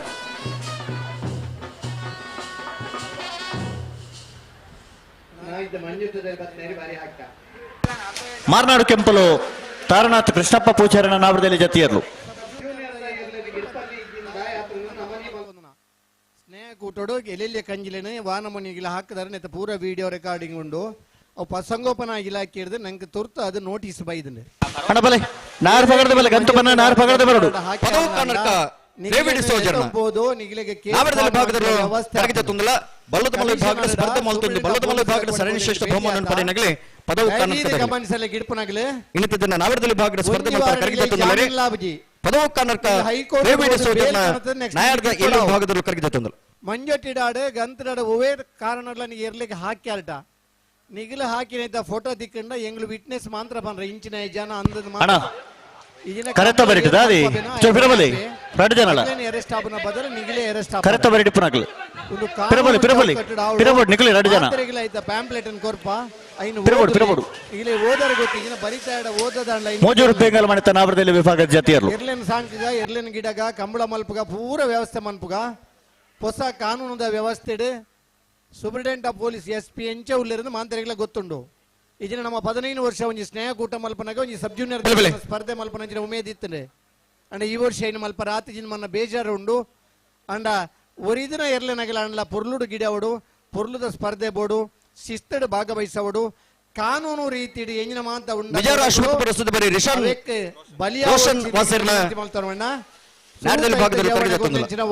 Speaker 11: ಮಾರ್ನಾಡು ಕೆಂಪಲು ತಾರನಾಥ್ ಕೃಷ್ಣಪ್ಪ ಪೂಜಾರನ ನಾವರದಲ್ಲಿ ಜತಿಯರ್ಲು
Speaker 8: ಕೂಟೋಡು ಎಲ್ಲೆಲ್ಲಿ ಕಂಜಿಲೇನೆ ವಾನಮನಿಗಿಲ ಹಾಕಿದಾರೆ ನೆತ್ತ ಪೂರ ವಿಡಿಯೋ ರೆಕಾರ್ಡಿಂಗ್ ಉಂಡು ಅವು ಪಸಂಗೋಪನಾ ಇಲಾಖೆ ಹಿಡಿದು ನಂಗೆ ತುರ್ತು ಅದು ನೋಟಿಸ್ ಬೈದನೆ
Speaker 4: ಅಣ್ಣ ಬಲೆ ನಾರ್ ಪಗಡದ ಬಲೆ ಗಂತು ಬನ್ನ ನಾರ್ ಪಗಡದ ಬರಡು ಪದವು ಕನ್ನಡಕ ರೇವಿಡಿ ಸೋಜರ್ನ ನಾವರದಲ್ಲಿ ಭಾಗದಲ್ಲಿ ಕರಗಿತ ತುಂದಲ ಬಲ್ಲದ ಮಲ್ಲ ವಿಭಾಗದ ಸ್ಪರ್ಧೆ ಮಲ್ತುಂಡು ಬಲ್ಲದ ಮಲ್ಲ ವಿಭಾಗದ ಸರಣಿ ಶ್ರೇಷ್ಠ ಬಹುಮಾನ ಪಡೆನಗಲೆ ಪದವು ಕನ್ನಡಕ
Speaker 8: ಗಮನಿಸಲೆ ಗಿಡ್ಪನಗಲೆ
Speaker 4: ಇನ್ನಿತದನ್ನ ನಾವರದಲ್ಲಿ ಭಾಗದ ಸ್ಪರ್ಧೆ ಮಲ್ತ ಕರಗಿತ ತುಂದಲರೆ ಪದವು ಕನ್ನಡಕ ರೇವಿಡಿ ಸೋಜರ್ನ ನಾಯರ್ದ ಎಲ್ಲ ಭಾಗದಲ್ಲಿ ಕರಗಿತ ತುಂದಲ
Speaker 8: ಮಂಜೊಟ್ಟಿಡಾಡು ಗಂತಡಾಡು ಒವೇ ಕಾರಣಗಳ ನೀ ಇರ್ಲಿಕ್ಕೆ ಹಾಕ್ಯಾಲ್ಟ ನಿಗಲು ಹಾಕಿನ ಫೋಟೋ ದಿಕ್ಕಂಡ ಎಂಗ್ಳು ವಿಟ್ನೆಸ್ ಮಾತ್ರ ಬಂದ್ರ ಇಂಚಿನ ಜನ ಅಂದದ
Speaker 11: ಕರೆತ ಬರಿಟದ ಅದಿ ಚೋಫಿರಬಲಿ ಫ್ರೆಂಡ್ ಜನಲ
Speaker 8: ಅರೆಸ್ಟ್ ಆಪನ ಬದಲು ನಿಗಲೇ ಅರೆಸ್ಟ್ ಆಪ
Speaker 11: ಕರೆತ ಬರಿಟಿ ಪುನಕಲೆ ಪಿರಬಲಿ ಪಿರಬಲಿ ನಿಕಲಿ ಎರಡು ಜನ
Speaker 8: ಐತ ಪ್ಯಾಂಪ್ಲೆಟ್ ಅನ್ ಕೊರ್ಪ ಐನು
Speaker 11: ಪಿರಬಡು
Speaker 8: ಇಗಲೇ ಓದರ ಗೊತ್ತಿನ ಬರಿತಾಡ ಓದದ
Speaker 11: ಮೋಜೂರು ಬೇಂಗಲ್ ಮನೆತ ನಾವರದಲ್ಲಿ ವಿಭಾಗದ ಜತಿಯರ್ಲು
Speaker 8: ಎರ್ಲೆನ್ ಸಾಂಕಿಗ ಎರ್ಲೆನ್ ಗಿಡಗ ಕಂಬಳ ಮಲ್ಪಗ ಪೂರ ವ್ಯವಸ್ಥೆ ಮನ್ಪುಗ ಹೊಸ ಕಾನೂನದ ವ್ಯವಸ್ಥೆ ಸೂಪರಿಂಟೆಂಡೆಂಟ್ ಆಫ್ ಪೊಲೀಸ್ SP ಎಂಚ ಉಳ್ಳೇರಿಂದ ಮಾಂತರಿಗಳ ಗೊತ್ತುಂಡು ಇದನ್ನ ನಮ್ಮ 15 ವರ್ಷ ಒಂಜಿ ಸ್ನೇಹ ಕೂಟ ಮಲ್ಪನಾಗ ಒಂಜಿ ಸಬ್ ಜೂನಿಯರ್ ಸ್ಪರ್ಧೆ ಮಲ್ಪನ ಉಮೇದ್ ಇತ್ತನೆ ಅಂಡ ಈ ವರ್ಷ ಏನು ಮಲ್ಪ ರಾತ್ರಿ ಜಿನ್ ಮನ್ನ ಬೇಜಾರು ಉಂಡು ಅಂಡ ಒರಿದಿನ ಎರ್ಲೆನಗಲ ಅಂಡ್ಲ ಪೊರ್ಲುಡು ಗಿಡವಡು ಪೊರ್ಲುದ ಸ್ಪರ್ಧೆ ಬೋಡು ಶಿಸ್ತಡು ಭಾಗವಹಿಸವಡು ಕಾನೂನು ರೀತಿ ಎಂಜಿನ ಮಾಂತ ಉಂಡು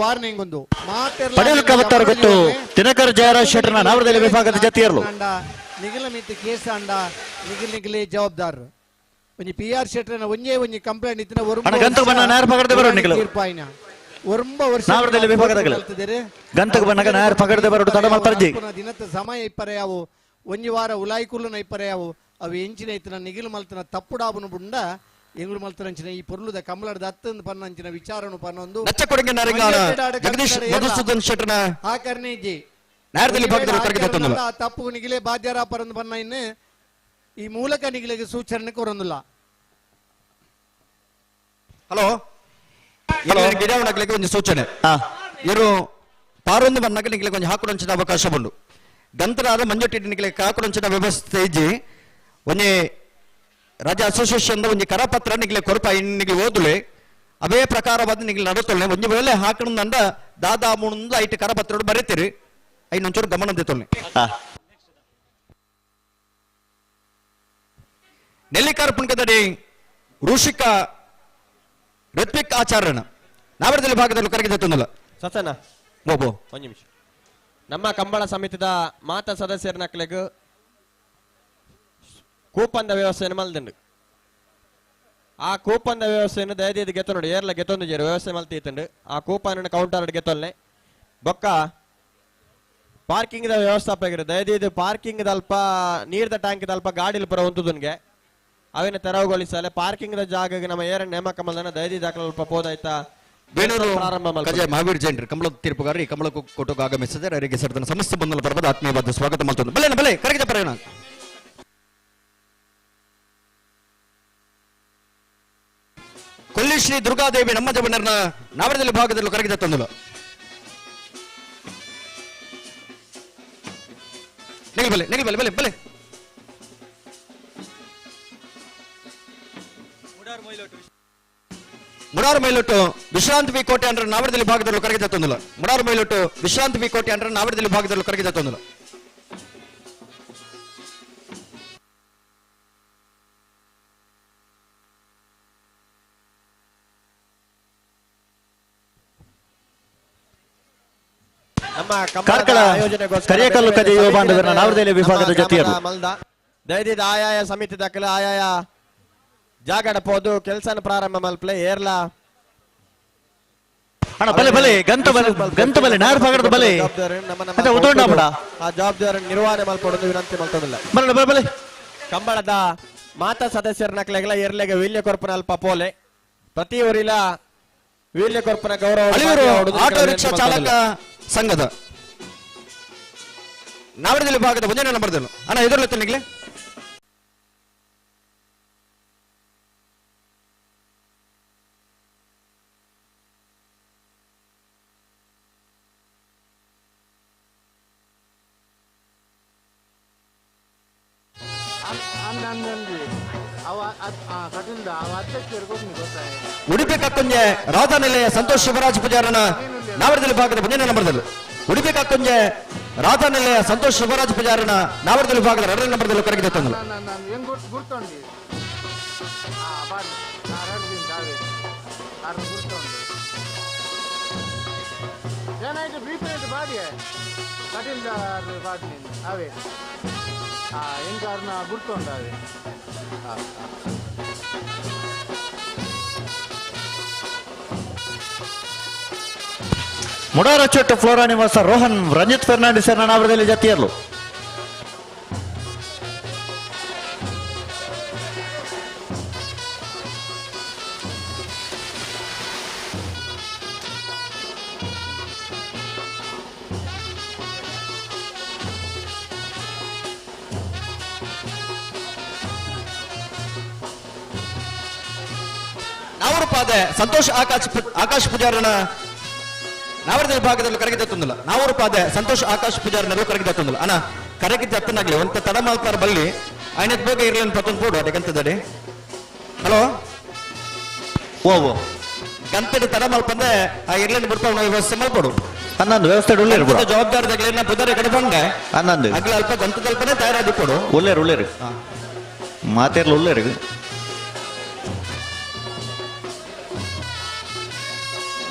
Speaker 8: ವಾರ್ನಿಂಗ್ ಒಂದು
Speaker 11: ಗೊತ್ತು ದಿನಕರ ಜಯರಾಜ್ ಶೆಟ್ಟರ್ನ ನಾವರದಲ್ಲಿ ವಿಭಾಗದ ಜತಿಯರ್ಲು
Speaker 8: ನಿಗಲ ಮಿತಿ ಕೇಸ ಅಂಡ ನಿಗಲ್ ನಿಗಲೇ ಜವಾಬ್ದಾರ್ ಒಂಜಿ PR ಶೆಟ್ಟರ್ನ ಒಂಜೇ ಒಂಜಿ ಕಂಪ್ಲೇಂಟ್ ಇತ್ತಿನ
Speaker 11: ಗಂತಕ ಬಣ್ಣ ನಾರ್ ಪಗಡದೆ ಬರೋ ನಿಗಲು
Speaker 8: ತೀರ್ಪಾಯಿನ ಒರಂಬ ವರ್ಷ
Speaker 11: ನಾವರದಲ್ಲಿ ವಿಭಾಗದಗಲ ಗಂತಕ ಬಣ್ಣಗ ನಾರ್ ಪಗಡದೆ ಬರೋಡು ತಡ ಮಲ್ಪರ್ಜಿ
Speaker 8: ದಿನದ ಸಮಯ ಇಪ್ಪರೆಯಾವು ಒಂಜಿ ವಾರ ಉಲಾಯಿಕುಲ್ಲುನ ಇಪ್ಪರೆಯಾವು ಅವು ಎಂಚಿನ ಇತ್ತಿನ ನಿಗಿಲು ಮಲ್ತನ ತಪ್ಪುಡಾಬುನು ಬುಂಡ ಎಂಗುಳು ಮಲ್ತರಂಚಿನ ಈ ಪೊರ್ಲುದ ಕಮಲದ ಹತ್ತಂದು ಪನ್ನಂಚಿನ ವಿಚಾರನು ಪನ್ನೊಂದು ಆ ಕರ್ನೇಜಿ ತಪ್ಪು ನಿಗಿಲೆ ಬಾಧ್ಯರ ಪರಂದು ಪನ್ನ ಇನ್ನು ಈ ಮೂಲಕ ನಿಗಿಲೆಗೆ ಸೂಚನೆ ಕೊರೊಂದಿಲ್ಲ
Speaker 4: ಹಲೋ ಗಿಡ ಉಣಕ್ಲಿಕ್ಕೆ ಒಂದು ಸೂಚನೆ ಇವರು ಪಾರೊಂದು ಬನ್ನಕ ನಿಗ್ಲಿಕ್ಕೆ ಒಂದು ಹಾಕುವಂಚಿನ ಅವಕಾಶ ಬಂದು ಗಂತರಾದ ಮಂಜೊಟ್ಟಿ ನಿಗ್ಲಿಕ್ಕೆ ಹಾಕುವಂಚಿನ ವ್ಯವಸ್ಥೆ ಇಜ್ಜಿ ಒಂದೇ ರಾಜ್ಯ ಅಸೋಸಿಯೇಷನ್ ಒಂಜಿ ಕರಪತ್ರ ನಿಗ್ಲೆ ಕೊರಪ ನಿಗ್ಲಿ ಓದುಲೆ ಅವೇ ಪ್ರಕಾರವಾದ ನಿಗ್ಲಿ ನಡುತ್ತೊಳ್ಳೆ ಒಂಜಿ ವೇಳೆ ಹಾಕಣಂದ ದಾದಾ ಮೂಣಂದು ಐಟು ಕರಪತ್ರ ಬರೀತೀರಿ ಐ ಒಂಚೂರು ಗಮನ ದಿತ್ತೊಳ್ಳೆ ನೆಲ್ಲಿಕಾರ ಪುಣ್ಕದಡಿ ಋಷಿಕ ಋತ್ವಿಕ್ ಆಚಾರ್ಯನ ನಾವರದಲ್ಲಿ ಭಾಗದಲ್ಲಿ ಕರಗಿದತ್ತೊಂದಲ್ಲ
Speaker 3: ಸಸನ
Speaker 4: ಓಬೋ
Speaker 3: ಒಂದು ನಿಮಿಷ ನಮ್ಮ ಕಂಬಳ ಸಮಿತಿದ ಮಾತ ಸದಸ್ಯರ ನಕ್ಲೆಗ್ ಕೂಪಂದ ವ್ಯವಸ್ಥೆಯನ್ನು ಮಲ್ದಂಡು ಆ ಕೂಪಂದ ವ್ಯವಸ್ಥೆಯನ್ನು ದಯದಿ ಗೆತ್ತ ನೋಡಿ ಏರ್ಲ ಗೆತ್ತೊಂದು ಜೇರು ವ್ಯವಸ್ಥೆ ಮಲ್ತಿತ್ತಂಡು ಆ ಕೂಪನ್ ಕೌಂಟರ್ ಗೆತ್ತೊಲ್ಲೆ ಬೊಕ್ಕ ಪಾರ್ಕಿಂಗ್ ದ ವ್ಯವಸ್ಥಾಪಕರು ದಯದಿ ಪಾರ್ಕಿಂಗ್ ದಲ್ಪ ನೀರ್ದ ಟ್ಯಾಂಕ್ ದಲ್ಪ ಗಾಡಿಲಿ ಪರ ಹೊಂದುದನ್ಗೆ ಅವಿನ ತೆರವುಗೊಳಿಸಲೆ ಪಾರ್ಕಿಂಗ್ ದ ಜಾಗಗೆ ನಮ್ಮ ಏರ ನೇಮಕ ಮಲ್ದನ ದಯದಿ ದಾಖಲೆ ಪೋದಾಯ್ತಾ
Speaker 4: ಬೇನೂರು ಕಜೆ ಮಹಾವೀರ್ ಜೈನ್ರಿ ಕಂಬಳ ತೀರ್ಪುಗಾರಿ ಕಮಲ ಕೊಟ್ಟೋಗ ಆಗಮಿಸಿದರೆ ಅವರಿಗೆ ಸರ್ದನ ಸಮಸ್ತ ಬಂಧನ ಪರ್ವದ ಆತ್ಮೀಯವಾದ ಸ್ವಾಗತ ಮಾಡ್ತಂದು ಬಲೆ ಬಲೆ ಕರಗಿದ ಪರೇಣ ಕೊಲ್ಲಿ ಶ್ರೀ ದುರ್ಗಾದೇವಿ ನಮ್ಮ ಜವನರ್ನ ನಾವರದಲ್ಲಿ ಭಾಗದಲ್ಲೂ ಕರಗಿದ ತಂದಲು ನಿಲ್ ಬಲೆ ಬಲೆ ಮುಡಾರು ಮೈಲೊಟ್ಟು ವಿಶ್ರಾಂತಿ ಬಿ ಕೋಟೆ ಅಂದ್ರೆ ನಾವರದಲ್ಲಿ ಭಾಗದಲ್ಲೂ ಕರಗಿದ ತಂದಲು ಮುಡಾರು ಮೈಲೊಟ್ಟು ವಿಶ್ರಾಂತಿ ಬಿ ಕೋಟೆ ಅಂದ್ರೆ ನಾವರದಲ್ಲಿ ಭಾಗದಲ್ಲೂ ಕರಗಿದ ತಂದಲು
Speaker 11: ಕರಿಯಕಲ್ಲು ಕಜೆ ಯುವ ಬಾಂಧವರನ್ನ ನಾವರದಲ್ಲಿ ವಿಭಾಗದ ಜೊತೆಯರು
Speaker 3: ದಯದಿದ ಆಯಾಯ ಸಮಿತಿ ದಾಖಲೆ ಆಯಾಯ ಜಾಗಡ ಪೋದು ಕೆಲಸನ ಪ್ರಾರಂಭ ಮಲ್ಪಲೆ ಏರ್ಲ
Speaker 11: ಅಣ್ಣ ಬಲೆ ಬಲೆ ಗಂತ ಬಲೆ ನಾರ್ ಪಗಡದ ಬಲೆ ಉತ್ತೊಂಡ
Speaker 3: ಆ ಜವಾಬ್ದಾರಿ ನಿರ್ವಹಣೆ ಮಲ್ಪಡೋದು ವಿನಂತಿ ಮಲ್ತೊಂದಿಲ್ಲ
Speaker 11: ಬಲೆ ಬಲೆ
Speaker 3: ಕಂಬಳದ ಮಾತಾ ಸದಸ್ಯರ ನಕ್ಲೆಗಳ ಏರ್ಲೆಗೆ ವೀಲ್ಯ ಕೊರ್ಪನ ಅಲ್ಪ ಪೋಲೆ ಪ್ರತಿ ಊರಿಲ ವೀಲ್ಯ ಕೊರ್ಪನ ಗೌರವ
Speaker 4: ಆಟೋ ರಿಕ್ಷಾ ಚಾಲಕ ಸಂಘದ ನಾವರದಲ್ಲಿ ಭಾಗದ ಒಂದನೇ ನಂಬರ್ದಲ್ಲ ಅಣ್ಣ ಎದುರ್ಲತ್ತ ನಿಗ್ಲೆ ಉಡುಪಿ ಕಕ್ಕುಂಜೆ ರಾಧಾನಿಲಯ ಸಂತೋಷ್ ಶಿವರಾಜ್ ಪೂಜಾರನ ನಾವರದಲ್ಲಿ ಭಾಗದ ಒಂದನೇ ನಂಬರ್ದಲ್ಲ ಉಡುಪಿ ಕಕ್ಕುಂಜೆ ರಾಧಾನೆಲೆಯ ಸಂತೋಷ್ ಶಿವರಾಜ್ ಪೂಜಾರನ ನಾವರ್ದ ವಿಭಾಗದ 2ನೇ ನಂಬರ್ದಲ್ಲಿ ಕರಗಿದೆ ತಂದಲ್ಲ.
Speaker 11: ಮುಡಾರ ಚೊಟ್ಟು ಫ್ಲೋರಾ ನಿವಾಸ ರೋಹನ್ ರಂಜಿತ್ ಫೆರ್ನಾಂಡಿಸ್ ನಾವರದಲ್ಲಿ ಜತಿಯರ್ಲು.
Speaker 4: ನಾವರು ಪಾದೆ ಸಂತೋಷ್ ಆಕಾಶ್ ಪೂಜಾರನ ನಾವರದ ವಿಭಾಗದಲ್ಲಿ ಕರಗಿದ ತಂದಿಲ್ಲ. ನಾವರು ಪಾದೆ ಸಂತೋಷ್ ಆಕಾಶ್ ಪೂಜಾರನರು ಕರಗಿದ ತಂದಿಲ್ಲ. ಅಣ್ಣ ಕರಗಿದ್ದ ಹತ್ತನಾಗ್ಲಿ ಒಂತ ತಡ ಮಾಲ್ತಾರ ಬಲ್ಲಿ ಆಯ್ನದ ಬೋಗ ಇರ್ಲಿ ಪತ್ತೊಂದು ಪೋಡು ಅದಕ್ಕಂತದಡಿ. ಹಲೋ
Speaker 11: ಓ
Speaker 4: ಗಂತಡಿ ತಡ ಮಲ್ಪಂದೆ ಆ ಇರ್ಲಿನ ಬಿಡ್ತಾವ ನಾವು ವ್ಯವಸ್ಥೆ ಮಲ್ಪಡು
Speaker 11: ಅನ್ನೊಂದು ವ್ಯವಸ್ಥೆ ಉಳ್ಳೇರು
Speaker 4: ಜವಾಬ್ದಾರಿದಾಗಲಿನ ಪುದರ ಕಡೆ ಬಂದೆ
Speaker 11: ಅನ್ನೊಂದು
Speaker 4: ಅಗ್ಲ ಅಲ್ಪ ಗಂತದಲ್ಪನೆ ತಯಾರಾದಿ ಕೊಡು
Speaker 11: ಉಳ್ಳೇರು ಮಾತೇರ್ಲು ಉಳ್ಳೇರು.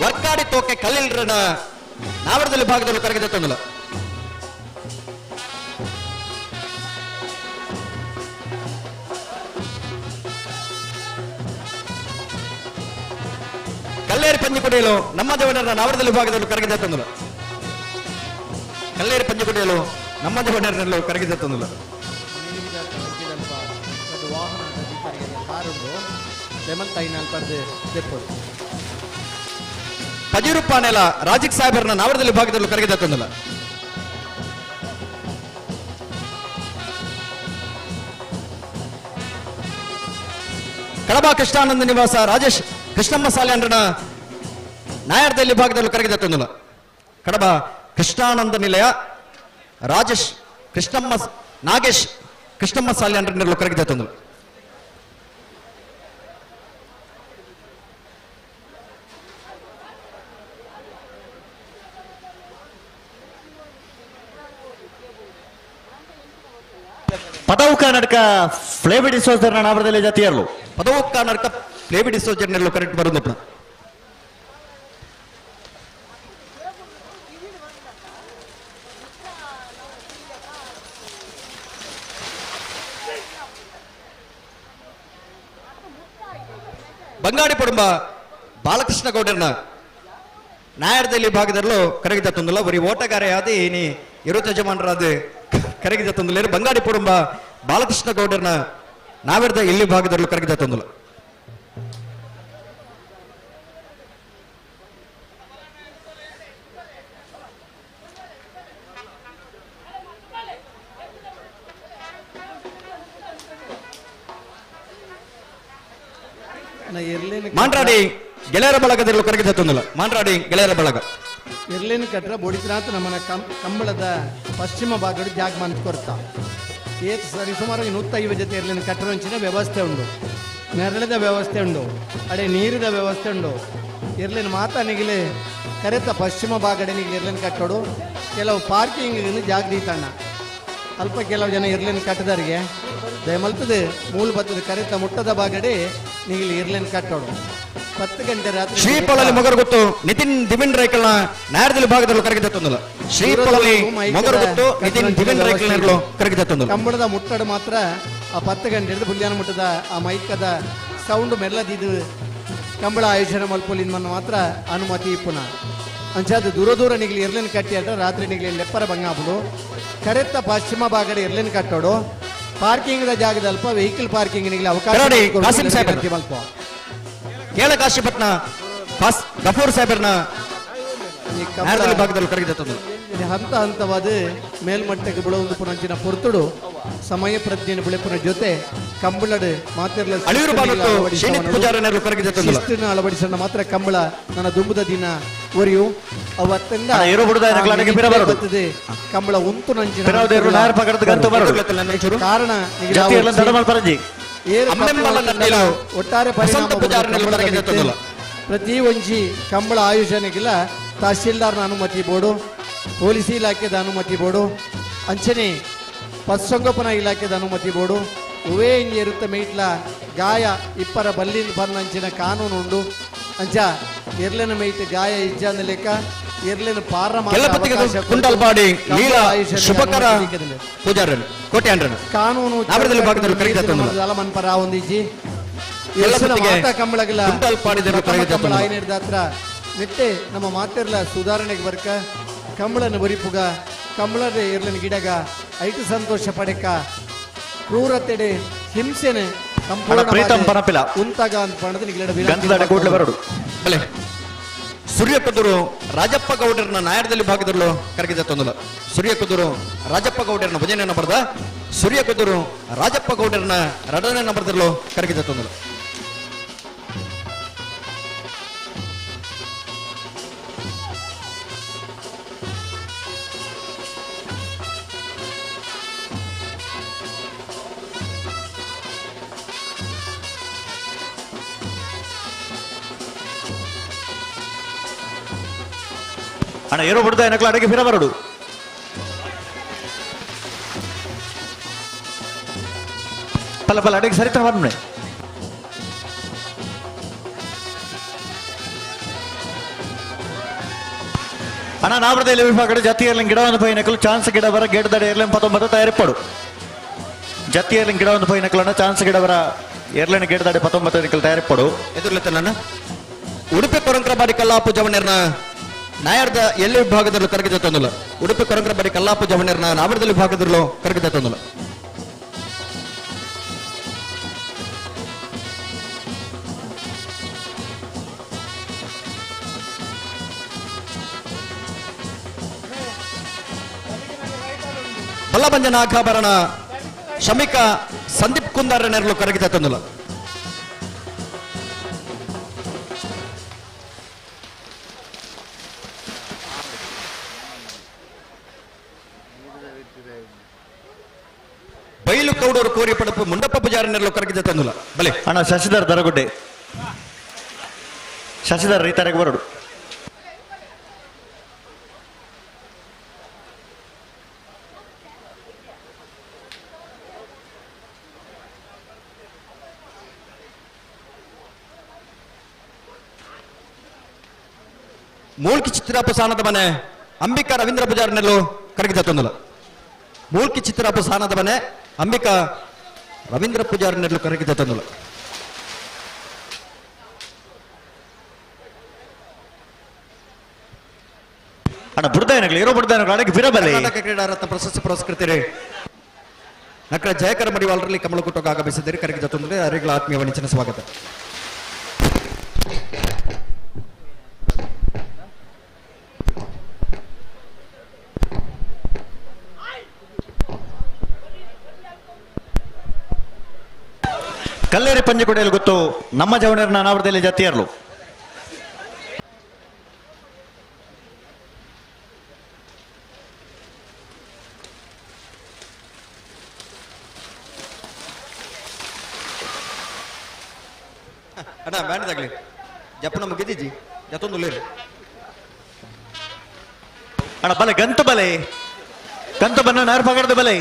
Speaker 4: ವರ್ಕಾಡಿ ತೋಕೆ ಕಲ್ಲಿಲ್ರನ ನಾವರದಲ್ಲಿ ಭಾಗದಲ್ಲಿ ಕರಗಿದ ತಂದಿಲ್ಲ. ಕಲ್ಲೇರಿ ಪಂಜಿ ಕುಡಿಯಲು ನಮ್ಮ ದೇವನರ ನಾವರದಲ್ಲಿ ಭಾಗದಲ್ಲಿ ಕರಗಿದ ತಂದಿಲ್ಲ. ಕಲ್ಲೇರಿ ಪಂಜಿ ಕುಡಿಯಲು ನಮ್ಮ ದೇವನರಲ್ಲೂ ಕರಗಿದ ತಂದಿಲ್ಲ. ಪಜೀರುಪ್ಪಾನೆಲ ರಾಜಿಕ್ ಸಾಹೇಬರನ್ನ ನಾವರದಲ್ಲಿ ಭಾಗದಲ್ಲೂ ಕರಗಿದ ತಂದಿಲ್ಲ. ಕಡಬ ಕೃಷ್ಣಾನಂದ ನಿವಾಸ ರಾಜೇಶ್ ಕೃಷ್ಣಮ್ಮ ಸಾಲ್ಯಾನ್ರನ ನಾಯರ್ದಲ್ಲಿ ಭಾಗದಲ್ಲೂ ಕರಗಿದ ತಂದಿಲ್ಲ. ಕಡಬ ಕೃಷ್ಣಾನಂದ ನಿಲಯ ರಾಜೇಶ್ ನಾಗೇಶ್ ಕೃಷ್ಣಮ್ಮ ಸಾಲ್ಯಾನ್ರನ್ನಲ್ಲೂ ಕರಗಿದ ತಂದಿಲ್ಲ.
Speaker 11: ಪದವು ಕರ್ನಾಟಕ ಫ್ಲೇವಿ ಡಿಸೋಜರ್ ನಾವರದಲ್ಲಿ ಜತಿಯರ್ಲು.
Speaker 4: ಪದವು ಕರ್ನಾಟಕ ಫ್ಲೇವಿ ಡಿಸೋಜರ್ನಲ್ಲೂ ಕರೆಕ್ಟ್ ಬರುದು. ಬಂಗಾಡಿ ಪಡುಂಬ ಬಾಲಕೃಷ್ಣ ಗೌಡರ್ನ ನಾಯರ್ದಲ್ಲಿ ಭಾಗದಲ್ಲೂ ಕರಗಿದ ತಂದಿಲ್ಲ. ಬರೀ ಓಟಗಾರ ಏನಿ ಇರುತ್ತ ಯಜಮಾನರಾದ ಕರಗಿದ ತಂದಿಲ್ಲ. ಬಂಗಾಡಿ ಪಡುಂಬ ಬಾಲಕೃಷ್ಣ ಗೌಡರ್ನ ನಾವೆರ್ದ ಇಲ್ಲಿ ಭಾಗದಲ್ಲೂ ಕರಗಿದ ತಂದಿಲ್ಲ. ಮಾಂಡ್ರಾಡಿ ಗೆಳೆಯರ ಬಳಗದಲ್ಲೂ ಕರಗಿದ ತಂದಿಲ್ಲ. ಮಾಂಡ್ರಾಡಿ ಗೆಳೆಯರ ಬಳಗ
Speaker 8: ಇರ್ಲೇನು ಕಟ್ರ ಬೊಡಿತ್ರಾಂತ ನಮ್ಮನ ಕಂಬಳದ ಪಶ್ಚಿಮ ಭಾಗದ ಜಾಗ ಮಂತ್ ಕೊರ್ತ ಏತ್ ಸರಿ ಸುಮಾರು 150 ಜೊತೆ ಇರ್ಲೇನು ಕಟ್ಟರಂಚಿನ ವ್ಯವಸ್ಥೆ ಉಂಡು, ನೆರಳದ ವ್ಯವಸ್ಥೆ ಉಂಡು, ಅಡೆ ನೀರಿದ ವ್ಯವಸ್ಥೆ ಉಂಡು. ಇರ್ಲೇನು ಮಾತಾ ನಿಗಿಲೆ ಕರೆತ ಪಶ್ಚಿಮ ಭಾಗಡೆ ನಿಗಿಲೆ ಇರ್ಲೇನು ಕಟ್ಟೋಡು. ಕೆಲವು ಪಾರ್ಕಿಂಗ್ ಜಾಗ ದೀತಣ್ಣ ಅಲ್ಪ ಕೆಲವು ಜನ ಇರ್ಲೇನು ಕಟ್ಟದರಿಗೆ ದಯಮಲ್ತದೆ ಮೂಲ ಬತ್ತದ ಕರೆತ ಮುಟ್ಟದ ಭಾಗಡೆ ನಿಗಿಲೆ ಇರ್ಲೇನು ಕಟ್ಟೋಡು. 10 ಗಂಟೆ ರಾತ್ರಿ
Speaker 4: ಶ್ರೀಪೊಳಲಿ ಮೊಗರು ಗೊತ್ತು ನಿತಿನ್ ದಿವಿನ್ ರೈಕಲ್ನ ನಾಯರ್ದಲ್ಲಿ ಭಾಗದಲ್ಲೂ ಕರಗಿದ ತಂದಿಲ್ಲ. ಶ್ರೀಪೊಳಲಿ ಮೊಗರು ಗೊತ್ತು ನಿತಿನ್ ದಿವಿನ್ ರೈಕಲ್ನಲ್ಲೂ ಕರಗಿದ ತಂದಿಲ್ಲ.
Speaker 8: ಕಂಬಳದ ಮುಟ್ಟಡು ಮಾತ್ರ ಆ 10 ಗಂಟೆ ಹಿಡಿದು ಬುಲ್ಯಾನ ಮುಟ್ಟದ ಆ ಮೈಕದ ಸೌಂಡ್ ಮೆಲ್ಲದಿದ್ದು ಕಂಬಳ ಆಯೋಜನೆ ಮಲ್ಪೊಲಿನ ಮಾತ್ರ ಅನುಮತಿ ಇಪ್ಪುನ ಅಂಚಾದ ದೂರ ನಿಗ್ಲಿ ಇರ್ಲೇನು ಕಟ್ಟಿ ಅಡ್ಡ ರಾತ್ರಿ ನಿಗ್ಲಿ ಲೆಪ್ಪರ ಬಂಗಾಪುಡು ಕರೆತ್ತ ಪಶ್ಚಿಮ ಭಾಗಡೆ ಇರ್ಲೇನು ಕಟ್ಟೋಡು. ಪಾರ್ಕಿಂಗ್ ಜಾಗದ ಅಲ್ಪ ವೆಹಿಕಲ್ ಪಾರ್ಕಿಂಗ್ ನಿಗ್ಲಿ ಅವಕಾಶ ಮಲ್ಪ
Speaker 4: ಕೇಳ ಕಾಶಿಪಟ್ನ ಗಫೂರ್ ಸಾಹೇಬರ್ನ ಭಾಗದಲ್ಲಿ ಕರಗಿದ ತಂದಿಲ್ಲ.
Speaker 8: ಹಂತ ಹಂತವಾದ ಮೇಲ್ಮಟ್ಟಕ್ಕೆ ಬಿಡುವುದು ಪುನಂಚಿನ ಪೊರ್ತುಡು ಸಮಯ ಪ್ರಜ್ಞೆನ ಬೆಳೆಪುನ ಜೊತೆ ಕಂಬಳಡ್ ಮಾತಿರ್ಲ ಅಳವಡಿಸೋಣ ಮಾತ್ರ ಕಂಬಳ ನನ್ನ ದುಂಬುದ ದಿನ ಒರಿಯು ಅವತ್ತಿಂದ ಬರ್ತದೆ ಕಂಬಳ ಉಂಟು ನಂಚಿನ ಕಾರಣ ಒಟ್ಟಾರೆ ಪ್ರತಿ ಒಂಜಿ ಕಂಬಳ ಆಯೋಜನೆಗಿಲ್ಲ ತಹಶೀಲ್ದಾರ್ನ ಅನುಮತಿ ಬೋರ್ಡು ಪೊಲೀಸ್ ಇಲಾಖೆದ ಅನುಮತಿ ಬೋರ್ಡು ಅಂಚನೆ ಪಶುಸಂಗೋಪನಾ ಇಲಾಖೆದ ಅನುಮತಿ ಬೋರ್ಡು ಉವೇ ಇಂಗೆ ಇರುತ್ತೆ ಮೀಟ್ಲ ಗಾಯ ಇಪ್ಪರ ಬಲ್ಲಿನ ಬಂದಂಚಿನ ಕಾನೂನು ಉಂಡು ಅಂಚ ಎರ್ಲೆನ ಮೈಟ್ ಗಾಯ ಇಜ್ಜಂದ ಲೆಕ್ಕ ಎರ್ಲೆನ ಪಾರ
Speaker 4: ಕುಂಟಲ್ಪಾಡಿ ಲೀಲಾ ಶುಭಕರ ಪೂಜಾರನ್ ಕೋಟ್ಯಾಂಡ್ರನ್
Speaker 8: ಕಾನೂನು ಅಲಮನ್ಪರ ಒಂದಿಜ್ಜಿ ಕಂಬಳಗಲ ಕಂಬಳ ಆಯ್ನಿಡ್ದ ಹತ್ರ ನೆಟ್ಟೆ ನಮ್ಮ ಮಾತೆರ್ಲ ಸುಧಾರಣೆಗೆ ಬರ್ಕ ಕಂಬಳನ ಬರಿಪುಗ ಕಂಬಳದ ಇರ್ಲನ ಗಿಡಗ ಐಟು ಸಂತೋಷ ಪಡೆಕ ಕ್ರೂರತೆಡೆ ಹಿಂಸೆನೆ
Speaker 4: ಪ್ರೀತಂ ಪನಪಿಲ
Speaker 8: ಉಂತಾಗ ಅಂತ ಪಣದ ನಿಗಲಡ
Speaker 4: ಗಂಧದ ಕೋಟ್ಲೆ ಬರಡು ಬಲೆ ಸೂರ್ಯಕುದುರು ರಾಜಪ್ಪ ಗೌಡರನ್ನ ನಾಯರದಲ್ಲಿ ಭಾಗದಲ್ಲೂ ಕರಗಿದ ತೊಂದಲ ಸೂರ್ಯಕುದುರು ರಾಜಪ್ಪ ಗೌಡರನ್ನ ಭಜನೆಯನ್ನು ಬರೆದ ಸೂರ್ಯಕುದುರು ರಾಜಪ್ಪ ಗೌಡರನ್ನ ರಡನೆಯನ್ನು ಬರೆದಲ್ಲೂ ಕರಗಿದ ತೊಂದಲ
Speaker 11: ಅಣ್ಣ ಏನೋ ಬಿಡ್ದ ಏನಕ್ಲ ಅಡಗೆ ಫಿರ ಬರಡು ಪಲ್ಲ ಪಲ್ಲ ಅಡಗೆ ಸರಿತ ಬರ್ಮೆ ಅಣ್ಣ ನಾವ್ರದೇ ವಿಭಾಗದ ಜತಿ ಇರ್ಲಿ ಗಿಡ ಒಂದು ಪೈನಕಲು ಚಾನ್ಸ್ ಗಿಡ ಬರ ಗೇಟ್ ದಡ ಇರ್ಲಿ 19 ತಯಾರಿಪಡು ಜತಿ ಇರ್ಲಿ ಗಿಡ ಒಂದು ಪೈನಕಲನ್ನ ಚಾನ್ಸ್ ಗಿಡ ಬರ ಏರ್ಲೈನ್ ಗೇಟ್ ದಡ 19 ತಯಾರಿಪಡು
Speaker 4: ಎದುರ್ಲೆತ್ತ ನಾನು ಉಡುಪಿ ಕೊರಂಕ್ರಬಾಡಿ ಕಲ್ಲಾಪು ಜವನೇರ್ನ ನಾಯರ್ದ ಎಲ್ಲಿ ವಿಭಾಗದಲ್ಲೂ ಕರಗಿದ ತಂದಲ್ಲ ಉಡುಪಿ ಕೊರಂಕ್ರಬಾಡಿ ಕಲ್ಲಾಪು ಜವನೇರ್ನ ನಾವರದಲ್ಲಿ ವಿಭಾಗದಲ್ಲೂ ಕರಗಿದ ತಂದಲ್ಲ ಬಲ್ಲಭಂಜನ ಆಖಾಭರಣ ಶಮಿಕ ಸಂದೀಪ್ ಕುಂದಾರ ನೆರಳು ಕರಗಿದ ತಂದಲ್ಲ ಬೈಲು ಕೌಡೂರು ಕೋರಿ ಪಡಪು ಮುಂಡಪ್ಪ ಪೂಜಾರಿ ನೆರಳು ಕರಗಿದ ತಂದಲ್ಲ ಬಲೆ
Speaker 11: ಅಣ್ಣ ಶಶಿಧರ್ ದರಗುಡ್ಡೆ ಶಶಿಧರ್ ರೀತಾರಿಗೆ ಬರಡು
Speaker 4: ಮೂಲ್ಕಿ ಚಿತ್ರಪ್ಪ ಸಾನದ ಮನೆ ಅಂಬಿಕಾ ರವೀಂದ್ರ ಪೂಜಾರಿನೆಲ್ಲೂ ಕರಗಿದ ತಂದಲ್ಲ ಮೂಲ್ಕಿ ಚಿತ್ರಪ್ಪ ಸಾನದ ಮನೆ ಅಂಬಿಕಾ ರವೀಂದ್ರ ಪೂಜಾರಿನೆಲ್ಲೂ ಕರಗಿದ ತಂದಲ್ಲ
Speaker 11: ಅಣ್ಣ ಬುಡ್ದಾಯನಗಳು ಇರೋ ಬುಡ್ದಾಯನಗಳು ಅಡಗೆ ಬಿರಬಲೆ
Speaker 4: ಕರ್ನಾಟಕ ಕ್ರೀಡಾ ರತ್ನ ಪ್ರಶಸ್ತಿ ಪುರಸ್ಕೃತರೆ ನಕರ ಜಯಕರ ಮಡಿವಾಳರಲ್ಲಿ ಕಮಲ ಕುಟುಂಬ ಆಗಮಿಸಿದರೆ ಕರಗಿದ ತೊಂದರೆ ಅವರಿಗಳ ಆತ್ಮೀಯ ವಂಚನ ಸ್ವಾಗತ
Speaker 11: ಕಲ್ಲೇರಿ ಪಂಜಕೊಡೆಯಲ್ಲಿ ಗೊತ್ತು ನಮ್ಮ ಜವಣರ್ನ ಅನಾವರದಲ್ಲಿ ಜತಿಯರ್ಲು
Speaker 4: ಅಣ್ಣ ಬ್ಯಾಂಡ್ದಾಗ್ಲಿ ಜಪ್ಪನ ಮುಗಿದೀಜಿ ಜತ್ತೊಂದು ಲೇರು
Speaker 11: ಅಣ್ಣ ಬಲೆ ಗಂತು ಬನ್ನ ನಾರು ಪಗಡ್ದು ಬಲೆ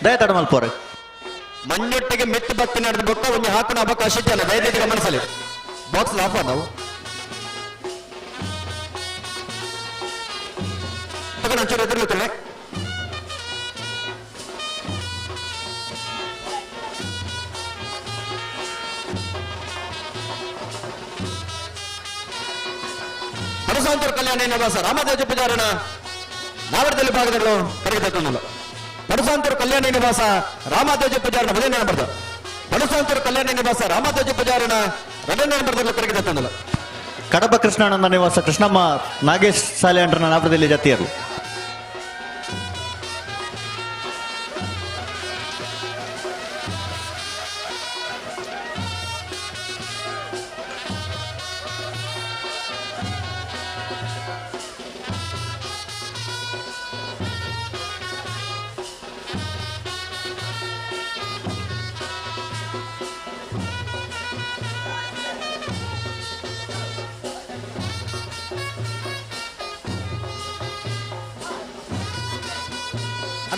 Speaker 11: ದಯತಾಡ ಮಲ್ಪೋರೆ
Speaker 4: ಮಣ್ಣೊಟ್ಟಿಗೆ ಮೆತ್ತು ಭಕ್ತಿ ನಡೆದ ಬೊಕ್ಕ ಒಂದು ಹಾಕೋಣ ಅವಕಾಶ ಇದೆಯಲ್ಲ ದಯವಿಟ್ಟು ಗಮನಿಸಲಿ ಬಾಕ್ಸ್ ಆಫ್ ಆದವು ಒಂಚೂರು ಎದುರುತ್ತಲೆ ಪರಸಾಂತರ ಕಲ್ಯಾಣ ನಿವಾಸ ರಾಮದೇವ ಪೂಜಾರಣ ನಾವರದಲ್ಲಿ ಭಾಗದಲ್ಲೂ ಕರಗಿದ ಪಡಸಾಂತರ ಕಲ್ಯಾಣ ನಿವಾಸ ರಾಮಧ್ವಜ ಪೂಜಾರಣ ಮೊದಲನೇ ನಂಬರ್ದ ಪಡಸಾಂತರ ಕಲ್ಯಾಣ ನಿವಾಸ ರಾಮಧ್ವಜ ಪೂಜಾರಣ ಎರಡನೇ ನಂಬರ್ದಲ್ಲಿ ಕರಗಿದ ತಂದಲ್ಲ
Speaker 11: ಕಡಬ ಕೃಷ್ಣಾನಂದ ನಿವಾಸ ಕೃಷ್ಣಮ್ಮ ನಾಗೇಶ್ ಶಾಲೆ ಅಂಡ್ರ ನಾಪರದಲ್ಲಿ ಜತಿಯರು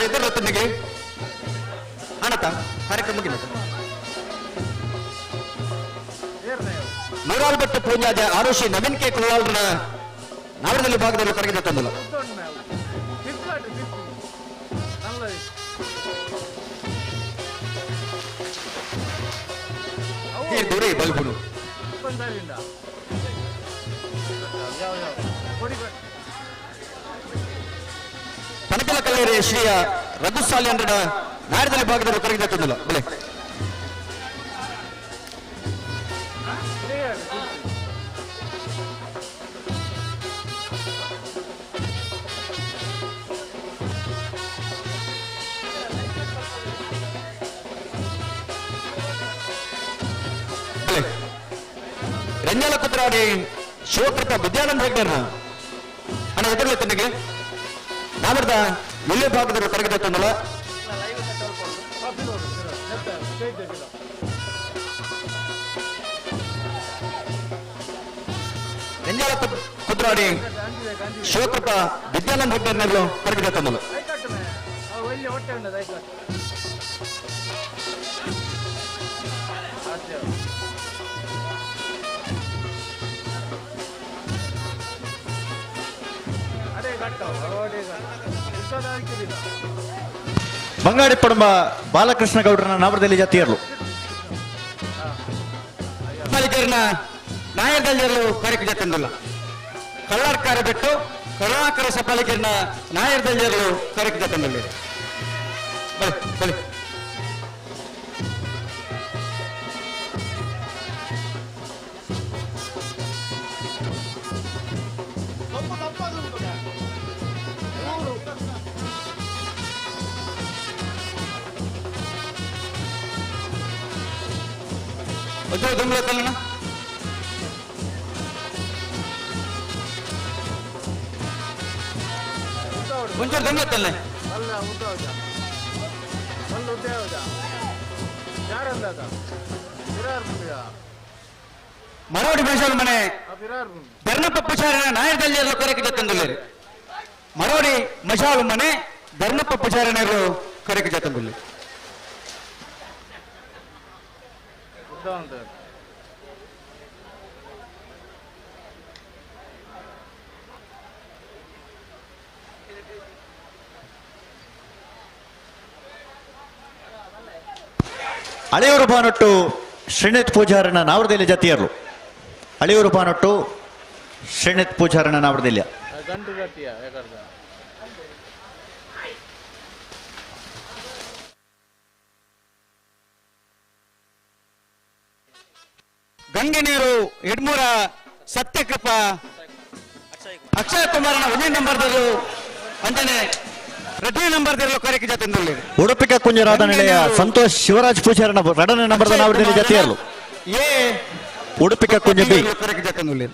Speaker 4: ಅದು ಎದುರು ಹೊತ್ತಿಗೆ ಅಣತ ಕಾರ್ಯಕ್ರಮ ಮುಗಿದ ನೂರಾಲ್ಬೆಟ್ಟು ಪೂಂಜಾದ ಆರುಷಿ ನವೀನ್ ಕೆ ಕುಳ್ಳಾಲ್ರ ನಾವರದಲ್ಲಿ ಭಾಗದಲ್ಲಿ ಕರಗಿದ ತಂದಲ್ಲ ದೂರೇ ಬಲ್ಬುನು ಪನಕಲ ಕಲ್ಲೇರಿ ಶ್ರೀಯ ರಘುಸಾಲಿ ಅಂದ್ರ ನಾಡದಲ್ಲಿ ಭಾಗದಲ್ಲಿ ಕರಗಿದ ತಂದಲ್ಲ ಬಲೆ ರಂಜಾಲ ಕುತ್ರಾಡಿ ಶಿವಕೃತ ವಿದ್ಯಾನಂದ ಹೆಗ್ಡರ್ನ ಅಣ್ಣ ಎದುರಲ್ಲ ತನಗೆ ನಾವರ್ದ ಎಲ್ಲೇ ಭಾಗದಲ್ಲಿ ಕರಗಿದ ತಂದಲ್ಲ ರಂಜಾಲ ಕುತ್ರಾಡಿ ಶಿವಕೃತ ವಿದ್ಯಾನಂದ ಹೆಗ್ಡರ್ನಲ್ಲೂ ಕರಗಿದ ತಂದಲ್ಲ ಬಂಗಾಡಿ ಪಡುಂಬ ಬಾಲಕೃಷ್ಣ ಗೌಡ್ರನ ನಾವರದಲ್ಲಿ ಜಾತಿಯರ್ಲು ಪಾಲಿಕೆಯರ್ನ ನಾಯರ್ದಲ್ಲಿಯರ್ಲು ಕಾರ್ಯಕ್ಕೆ ಜಾತಿಯಲ್ಲ ಕಳ್ಳಾರ್ಕಾರ ಬಿಟ್ಟು ಕರುಣಾಕರ ಸಪಾಲಿಕೆಯರ್ನ ನಾಯರ್ದಲ್ಲಿಯರ್ಲು ಕಾರ್ಯಕ್ಕೆ ಜಾತಿಯಲ್ಲಿ ಬಳಿ ಬಳಿ ದುಂಬಳ ಕಲ್ಲಣ ಒಂಚೂರು ದುಂಬಳ ಕಲ್ಲ ಮರವಡಿ ಮೈಸೂರು ಮನೆ ಧರ್ಮಪ್ಪ ಪೂಜಾರಿನ ನಾಯಕದಲ್ಲಿ ಕರೆಗೆ ತಂದುಳ್ಳೇರಿ ಮರವಡಿ ಮಶಾಲು ಮನೆ ಧರ್ಮಪ್ಪ ಪೂಜಾರಿನರು ಕರೆಗೆ ತಂದುಳ್ಳಿ
Speaker 11: ಹಳೆಯೂರು ಬಾನೊಟ್ಟು ಶ್ರೀನಿತ್ ಪೂಜಾರನ ನಾವರದಲ್ಲಿ ಜಾತಿಯರು ಹಳೆಯೂರು ಬಾನೊಟ್ಟು ಶ್ರೀನಿತ್ ಪೂಜಾರನ ನಾವರದಲ್ಲಿ
Speaker 4: ಗಂಗೆ ನೀರು ಎಡ್ಮೂರ ಸತ್ಯಕೃಪ ಅಕ್ಷಯ ಕುಮಾರನ 1ನೇ ನಂಬರ್ದಲ್ಲೂ ಅಂಜನೆ 2ನೇ ನಂಬರ್ದಲ್ಲೂ ಕರೆಗೆ ಜಾತಿಯಲ್ಲಿ
Speaker 11: ಉಡುಪಿಕ ಕುಂಜರಾದ ನೆಲೆಯ ಸಂತೋಷ್ ಶಿವರಾಜ್ ಪೂಜಾರನ 2ನೇ ನಂಬರ್ದ ನಾವರದಲ್ಲಿ ಜಾತಿಯರು
Speaker 4: ಏ
Speaker 11: ಉಡುಪಿಕ ಕುಂಜ ಬಿ
Speaker 4: ಕರೆಗೆ ಜಾತಿಯಲ್ಲಿ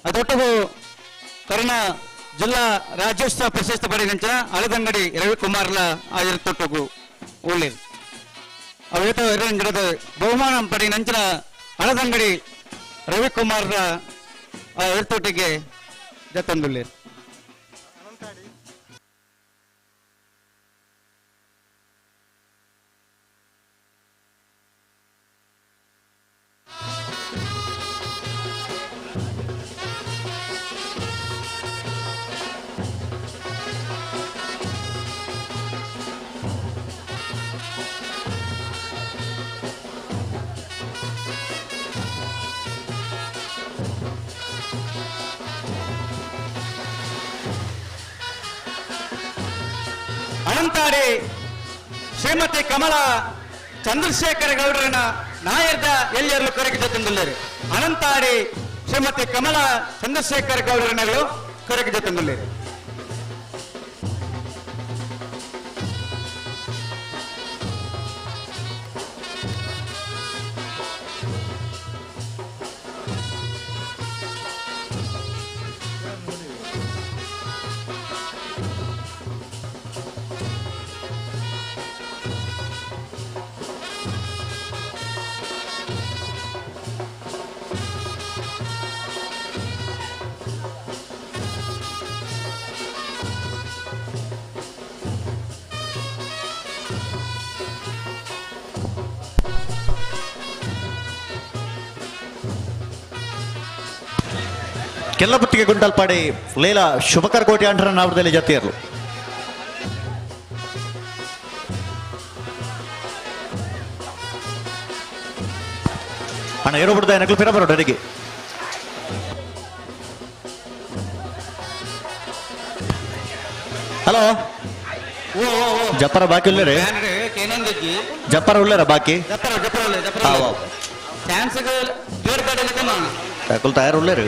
Speaker 4: ಅದೊಟ್ಟಿಗೂ ಕರ್ನ ಜಿಲ್ಲಾ ರಾಜ್ಯೋತ್ಸವ ಪ್ರಶಸ್ತಿ ಪಡೆದಂಚ ಅಳದಂಗಡಿ ರವಿಕುಮಾರ್ಲ ಆಯಿರತ್ತೊಟ್ಟಿಗೂ ಒಳ್ಳೇದು ಅವೇತ ಎರಡದ ಬಹುಮಾನ ಪಡಿ ನಂತರ ಅಳದಂಗಡಿ ರವಿಕುಮಾರ್ರ ಎರ್ತೊಟ್ಟಿಗೆ ಜತಂದುಳ್ಳೇರು ಅನಂತಾಡಿ ಶ್ರೀಮತಿ ಕಮಲಾ ಚಂದ್ರಶೇಖರ ಗೌಡರನ ನಾಯರ್ದ ಎಲ್ಲರೂ ಕರೆಗೆ ತಂದುಳ್ಳರು ಅನಂತಾಡಿ ಶ್ರೀಮತಿ ಕಮಲಾ ಚಂದ್ರಶೇಖರ ಗೌಡರನರು ಕರೆಗೆ ತಂದುಳ್ಳರು
Speaker 11: ಕೆಲ್ಲಪುತ್ತಿಗೆ ಗುಂಟಲ್ಪಾಡಿ ಲೇಲ ಶುಭಕರ್ ಕೋಟೆ ಅಂಟರ ನಾವರದಲ್ಲಿ ಜತಿಯರ್ಲು ಅಣ್ಣ ಏರೋ ಬಿಡ್ದ ಏನಕ್ಕೂ ಫಿರ ಬರೋಡು ಅಡಿಗೆ ಹಲೋ ಜಪ್ಪರ ಬಾಕಿ ಉಳ್ಳೇರಿ ಜಪ್ಪರ ಉಳ್ಳೇರ ಬಾಕಿ ಟ್ಯಾಕಲ್ ತಯಾರು ಉಳ್ಳೇರಿ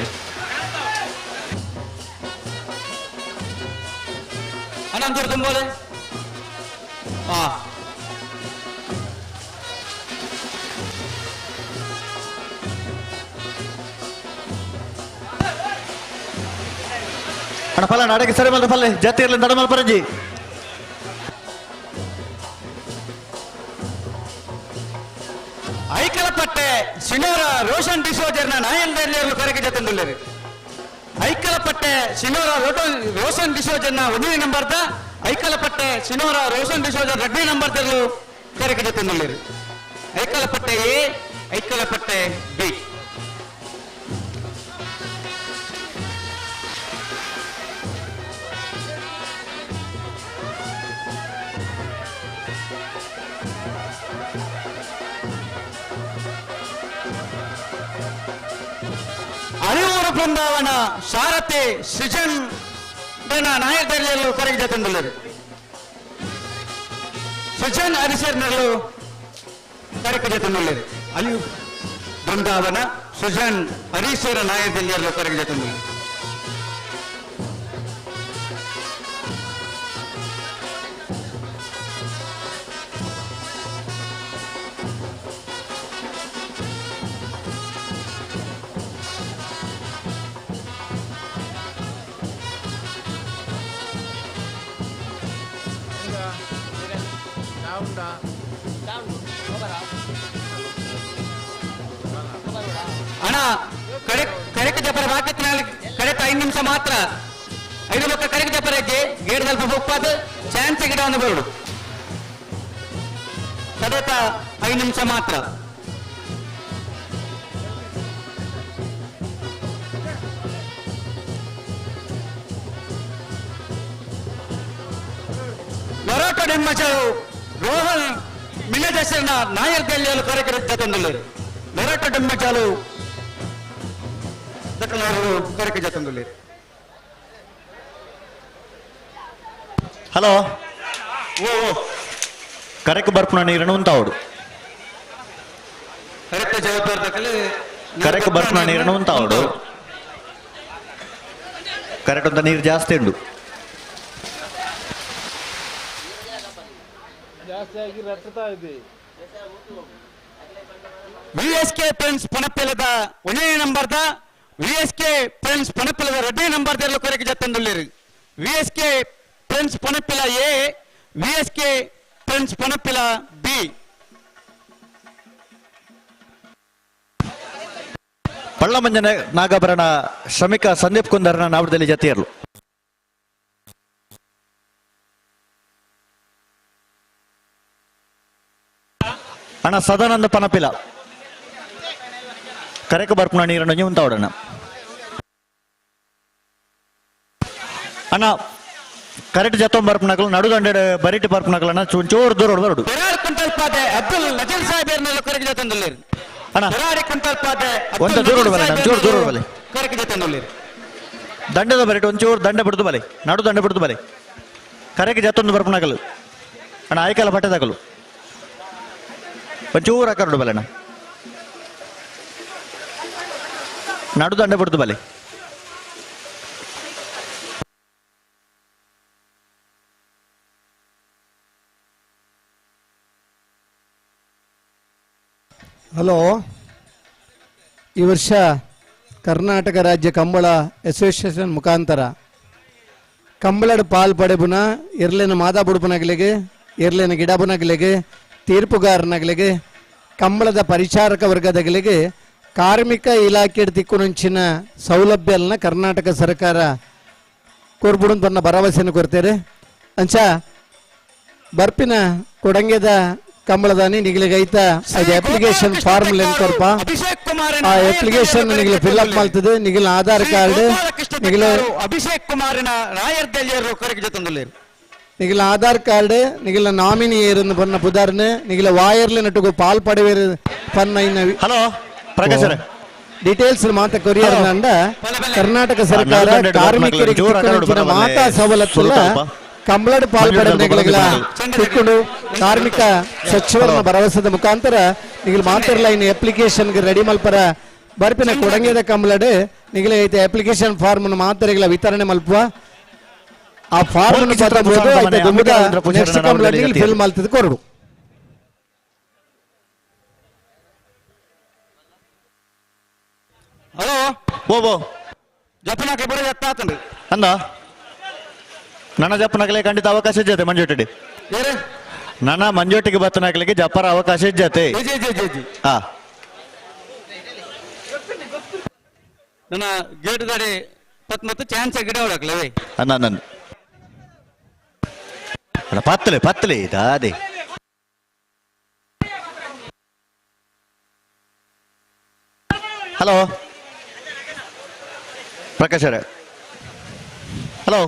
Speaker 11: ಅಣ್ಣ ಫಲ ನಾಡಕ್ಕೆ ಸರಿ ಮಲ್ದ ಫಲ್ಲೆ ಜಾತಿ ಇರಲಿ ನಡಮಲ್ ಪರಂಜಿ
Speaker 12: ಐಕಲಪಟ್ಟೆ ಶಿನೋರ ರೋಷನ್ ಡಿಸೋಜರ್ನ ನಾಯಂದರಿಯರು ಕರೆಗೆ ಜೊತೆಂದುಳ್ಳರು ಐಕಲಪಟ್ಟೆ ಶಿನೋರ ರೋಷನ್ ಡಿಸೋಜರ್ನ 1ನೇ ನಂಬರ್ದ ಐಕಲಪಟ್ಟೆ ಶಿನೋರ ರೋಷನ್ ಡಿಸೋಜರ್ 2ನೇ ನಂಬರ್ ತೆರಳು ಕರೆಗೆ ಜೊತೆಂದುಳ್ಳರು ಐಕಲಪಟ್ಟೆ ಎ ಐಕಲಪಟ್ಟೆ ಬಿ ಅರಿವೂರು ಬೃಂದಾವನ ಸಾರಥಿ ಸೃಜನ್ ನಾಯಕರಿಯಲ್ಲೂ ಕರೆಗೆ ಜೊತೆಂದುಳ್ಳರು ಸೃಜನ್ ಹರಿಸರ್ನಲ್ಲೂ ಕರೆಗೆ ಜೊತೆಂದುಳ್ಳರು ಅರಿವು ಬೃಂದಾವನ ಸೃಜನ್ ಹರೀಶ್ವರ ನಾಯಕರಿಯಲ್ಲೂ ಕರೆಗೆ ಜೊತೆಂದುಳ್ಳರು ಅಣ್ಣ ಕರೆಕ್ಟ್ ಜಪರ ಬಾಕಿತ್ತಿನಲ್ಲಿ ಕರೆಕ್ಟ್ 5 ನಿಮಿಷ ಮಾತ್ರ 5 ಲಕ್ಷ ಕರೆಕ್ಟ್ ಜಪರಕ್ಕೆ ಗೇಟ್ ಸ್ವಲ್ಪ ಹೋಗ್ಪಾದು ಚಾನ್ಸ್ ಗಿಡ ಒಂದು ಬರೋಡು ಕಡೆತ 5 ನಿಮಿಷ ಮಾತ್ರ ಲೊರಾಟೋ ಡೆಮ್ಮಚರು ರೋಹನ್ ಮಿನಜೆಸರ್ನ ನಾಯಕರಿಯಲ್ಲೂ ಕರೆಗೆ ಜೊತೆಂದುಳ್ಳರು ಲೊರಾಟೋ ಡೆಮ್ಮಚಾಲು ಕರೆಗೆ ಜೊತೆಂದುಳ್ಳರು
Speaker 11: ಹಲೋ ಕರೆಕ್ ಬರ್ಪುನ ನೀರನ್ನು ಉಂತಾವಡು
Speaker 12: ಕರೆಕ್ಟ್ ಜವಾಬ್ದಾರಿ
Speaker 11: ಕರೆಕ್ ಬರ್ಪುನ ನೀರನ್ನು ಉಂತಾವಡು ಕರೆಕ್ಟ್ ಅಂತ ನೀರು ಜಾಸ್ತಿ ಉಂಡು
Speaker 12: ವಿಎಸ್ಕೆ ಫ್ರೆಂಡ್ಸ್ ಪಣಪ್ಪೆಲದ 1ನೇ ನಂಬರ್ದ ವಿಎಸ್ಕೆ ಫ್ರೆಂಡ್ಸ್ ಪಣಪ್ಪೆಲದ 2ನೇ ನಂಬರ್ ತೆರಲು ಕರೆಗೆ ಜೊತೆಂದುಳ್ಳರು VSK friends Panapila A VSK friends Panapila B
Speaker 11: ಪಳ್ಳಮಂಜನ ನಾಗಾಭರಣ ಶ್ರಮಿಕ ಸಂದೀಪ್ ಕುಂದರ್ನ ನಾವಡದಲ್ಲಿ ಜತಿಯರ್ಲು ಅಣ್ಣ ಸದಾನಂದ ಪನಪಿಲ ಕರೆಕ ಬರ್ಪುನ ನೀರನ್ನು ಉಂತಾವಡಣ್ಣ ಅಣ್ಣ ಕರೆಕ್ಟ್ ಜತ್ತೊಂ ಬರ್ಪುನಕಲು ನಡುದಂಡೆ ಬರಿಟಿ ಬರ್ಪುನಕಲನ್ನ ಚೂರು ದೂರ ಬರಡು
Speaker 12: ಅಬ್ದುಲ್ ನಜೀರ್ ಸಾಹೇಬ್ ಕರೆಗೆ ಜೊತೆಂದುಳ್ಳರು
Speaker 11: ಅಣ್ಣ ಒಂದು ದೂರ ಬಲೆ ಚೂರು ದೂರ ಬಲೆ
Speaker 12: ಕರೆಗೆ ಜೊತೆಂದುಳ್ಳರು
Speaker 11: ದಂಡದ ಬರಿಟಿ ಒಂಚೂರು ದಂಡ ಬಿಡ್ದು ಬಲೆ ನಡು ದಂಡ ಬಿಡ್ದು ಬಲೆ ಕರೆಗೆ ಜತ್ತೊಂದು ಬರ್ಪುನಕಲು ಅಣ್ಣ ಆಯ್ಕಲ್ಲ ಪಟ್ಟದಕಲು ಒಂಚೂರು ಹಾಕರ್ಡು ಬಲೆ ಅಣ್ಣ ನಡು ದಂಡ ಬಿಡ್ದು ಬಲೆ
Speaker 8: ಹಲೋ ಈ ವರ್ಷ ಕರ್ನಾಟಕ ರಾಜ್ಯ ಕಂಬಳ ಅಸೋಸಿಯೇಷನ್ ಮುಖಾಂತರ ಕಂಬಳದ ಪಾಲ್ ಪಡೆಬುನ ಇರ್ಲೇನ ಮಾದಾ ಬುಡುಪನಗಲಿಗೆ ಇರ್ಲೇನ ಗಿಡಬುನಗಲಿಗೆ ತೀರ್ಪುಗಾರನಗಲಿಗೆ ಕಂಬಳದ ಪರಿಚಾರಕ ವರ್ಗದಗಳಿಗೆ ಕಾರ್ಮಿಕ ಇಲಾಖೆ ತಿಕ್ಕುನುಂಚಿನ ಸೌಲಭ್ಯಗಳನ್ನ ಕರ್ನಾಟಕ ಸರ್ಕಾರ ಕೊರ್ಬಿಡು ತನ್ನ ಭರವಸೆಯನ್ನು ಕೊಡ್ತಾರೆ ಅಂಚ ಬರ್ಪಿನ ಕೊಡಂಗೆದ ಕಂಬಳದಾನಿ ನಿಗಲಿಗೈತ ಅದು ಅಪ್ಲಿಕೇಶನ್ ಫಾರ್ಮ್ ಲೆನ್ ಕೊರ್ಪ
Speaker 12: ಕುಮಾರನ
Speaker 8: ಆ ಅಪ್ಲಿಕೇಶನ್ ನಿಗಲ ಫಿಲ್ ಅಪ್ ಮಾಡ್ತದೆ ನಿಗಲ ಆಧಾರ್ ಕಾರ್ಡ್ ನಿಗಲ
Speaker 12: ಅಭಿಷೇಕ್ ಕುಮಾರನ ರಾಯರ್ದಲ್ಲಿಯರು ಕರೆಗೆ ಜೊತೆಂದುಲ್ಲೇರು
Speaker 8: ನಿಗಲ ಆಧಾರ್ ಕಾರ್ಡ್ ನಿಗಲ ನಾಮಿನಿ ಏರನ್ನು ಪನ್ನ ಪುದಾರ್ನ ನಿಗಲ ವಾಯರ್ಲೆ ನಟುಗು ಪಾಲ್ ಪಡೆವೇರು ಪನ್ನ ಇನ್ನ
Speaker 11: ಹಲೋ ಪ್ರಕಾಶ್ ಅವರೇ
Speaker 8: ಡೀಟೇಲ್ಸ್ ಮಾತ ಕೊರಿಯರ್ ನಂಡ ಕರ್ನಾಟಕ ಸರ್ಕಾರ ಕಾರ್ಮಿಕರಿಗೆ ತಿಕ್ಕೊಂಡಿನ ಮಾತಾ ಸವಲತ್ತುಲ ಕಂಬಳದ ಪಾಲ್ಪಡೆಗಳ ತಿಕ್ಕೊಂಡು ಕಾರ್ಮಿಕ ಸಚಿವರನ್ನ ಭರವಸೆದ ಮುಖಾಂತರ ನಿಗಲ ಮಾತಿರಲ್ಲ ಇನ್ನು ಅಪ್ಲಿಕೇಶನ್ ರೆಡಿ ಮಲ್ಪರ ಬರ್ಪಿನ ಕೊಡಂಗೆದ ಕಂಬಳಡ್ ನಿಗಲ ಐತೆ ಅಪ್ಲಿಕೇಶನ್ ಫಾರ್ಮ್ ಮಾತ್ರೆಗಳ ವಿತರಣೆ ಮಲ್ಪುವ ಆ ಫಾರ್ಮ್ ನೆಕ್ಸ್ಟ್ ಕಂಬಳಡ್ ಫಿಲ್ ಮಲ್ತದ ಕೊರಡು
Speaker 12: ಹಲೋ
Speaker 11: ಓ
Speaker 12: ಜಪನಾಕೆ ಬರೋ ಎತ್ತಾತಂದು
Speaker 11: ಅಂದ ನನ್ನ ಜಪ್ಪನಾಗಲೇ ಖಂಡಿತ ಅವಕಾಶ ಇದ್ದತೆ ಮಂಜೋಟಡಿ
Speaker 12: ಏರೆ
Speaker 11: ನನ್ನ ಮಂಜೋಟಿಗೆ ಬತ್ತನಾಗಲಿಕ್ಕೆ ಜಪ್ಪರ ಅವಕಾಶ ಇದ್ದತೆ
Speaker 12: ಜಿ ಜಿ ಜಿ ಜಿ
Speaker 11: ಹಾ
Speaker 12: ನನ್ನ ಗೇಟ್ ದಾಡಿ ಪತ್ ಚಾನ್ಸ್ ಗಿಡ ಹೊಡಕ್ಲವೇ
Speaker 11: ನನ್ನ ಪತ್ತಲೆ ದಾದೆ ಹಲೋ ಪ್ರಕಾಶ್ ಅವರೇ ಹಲೋ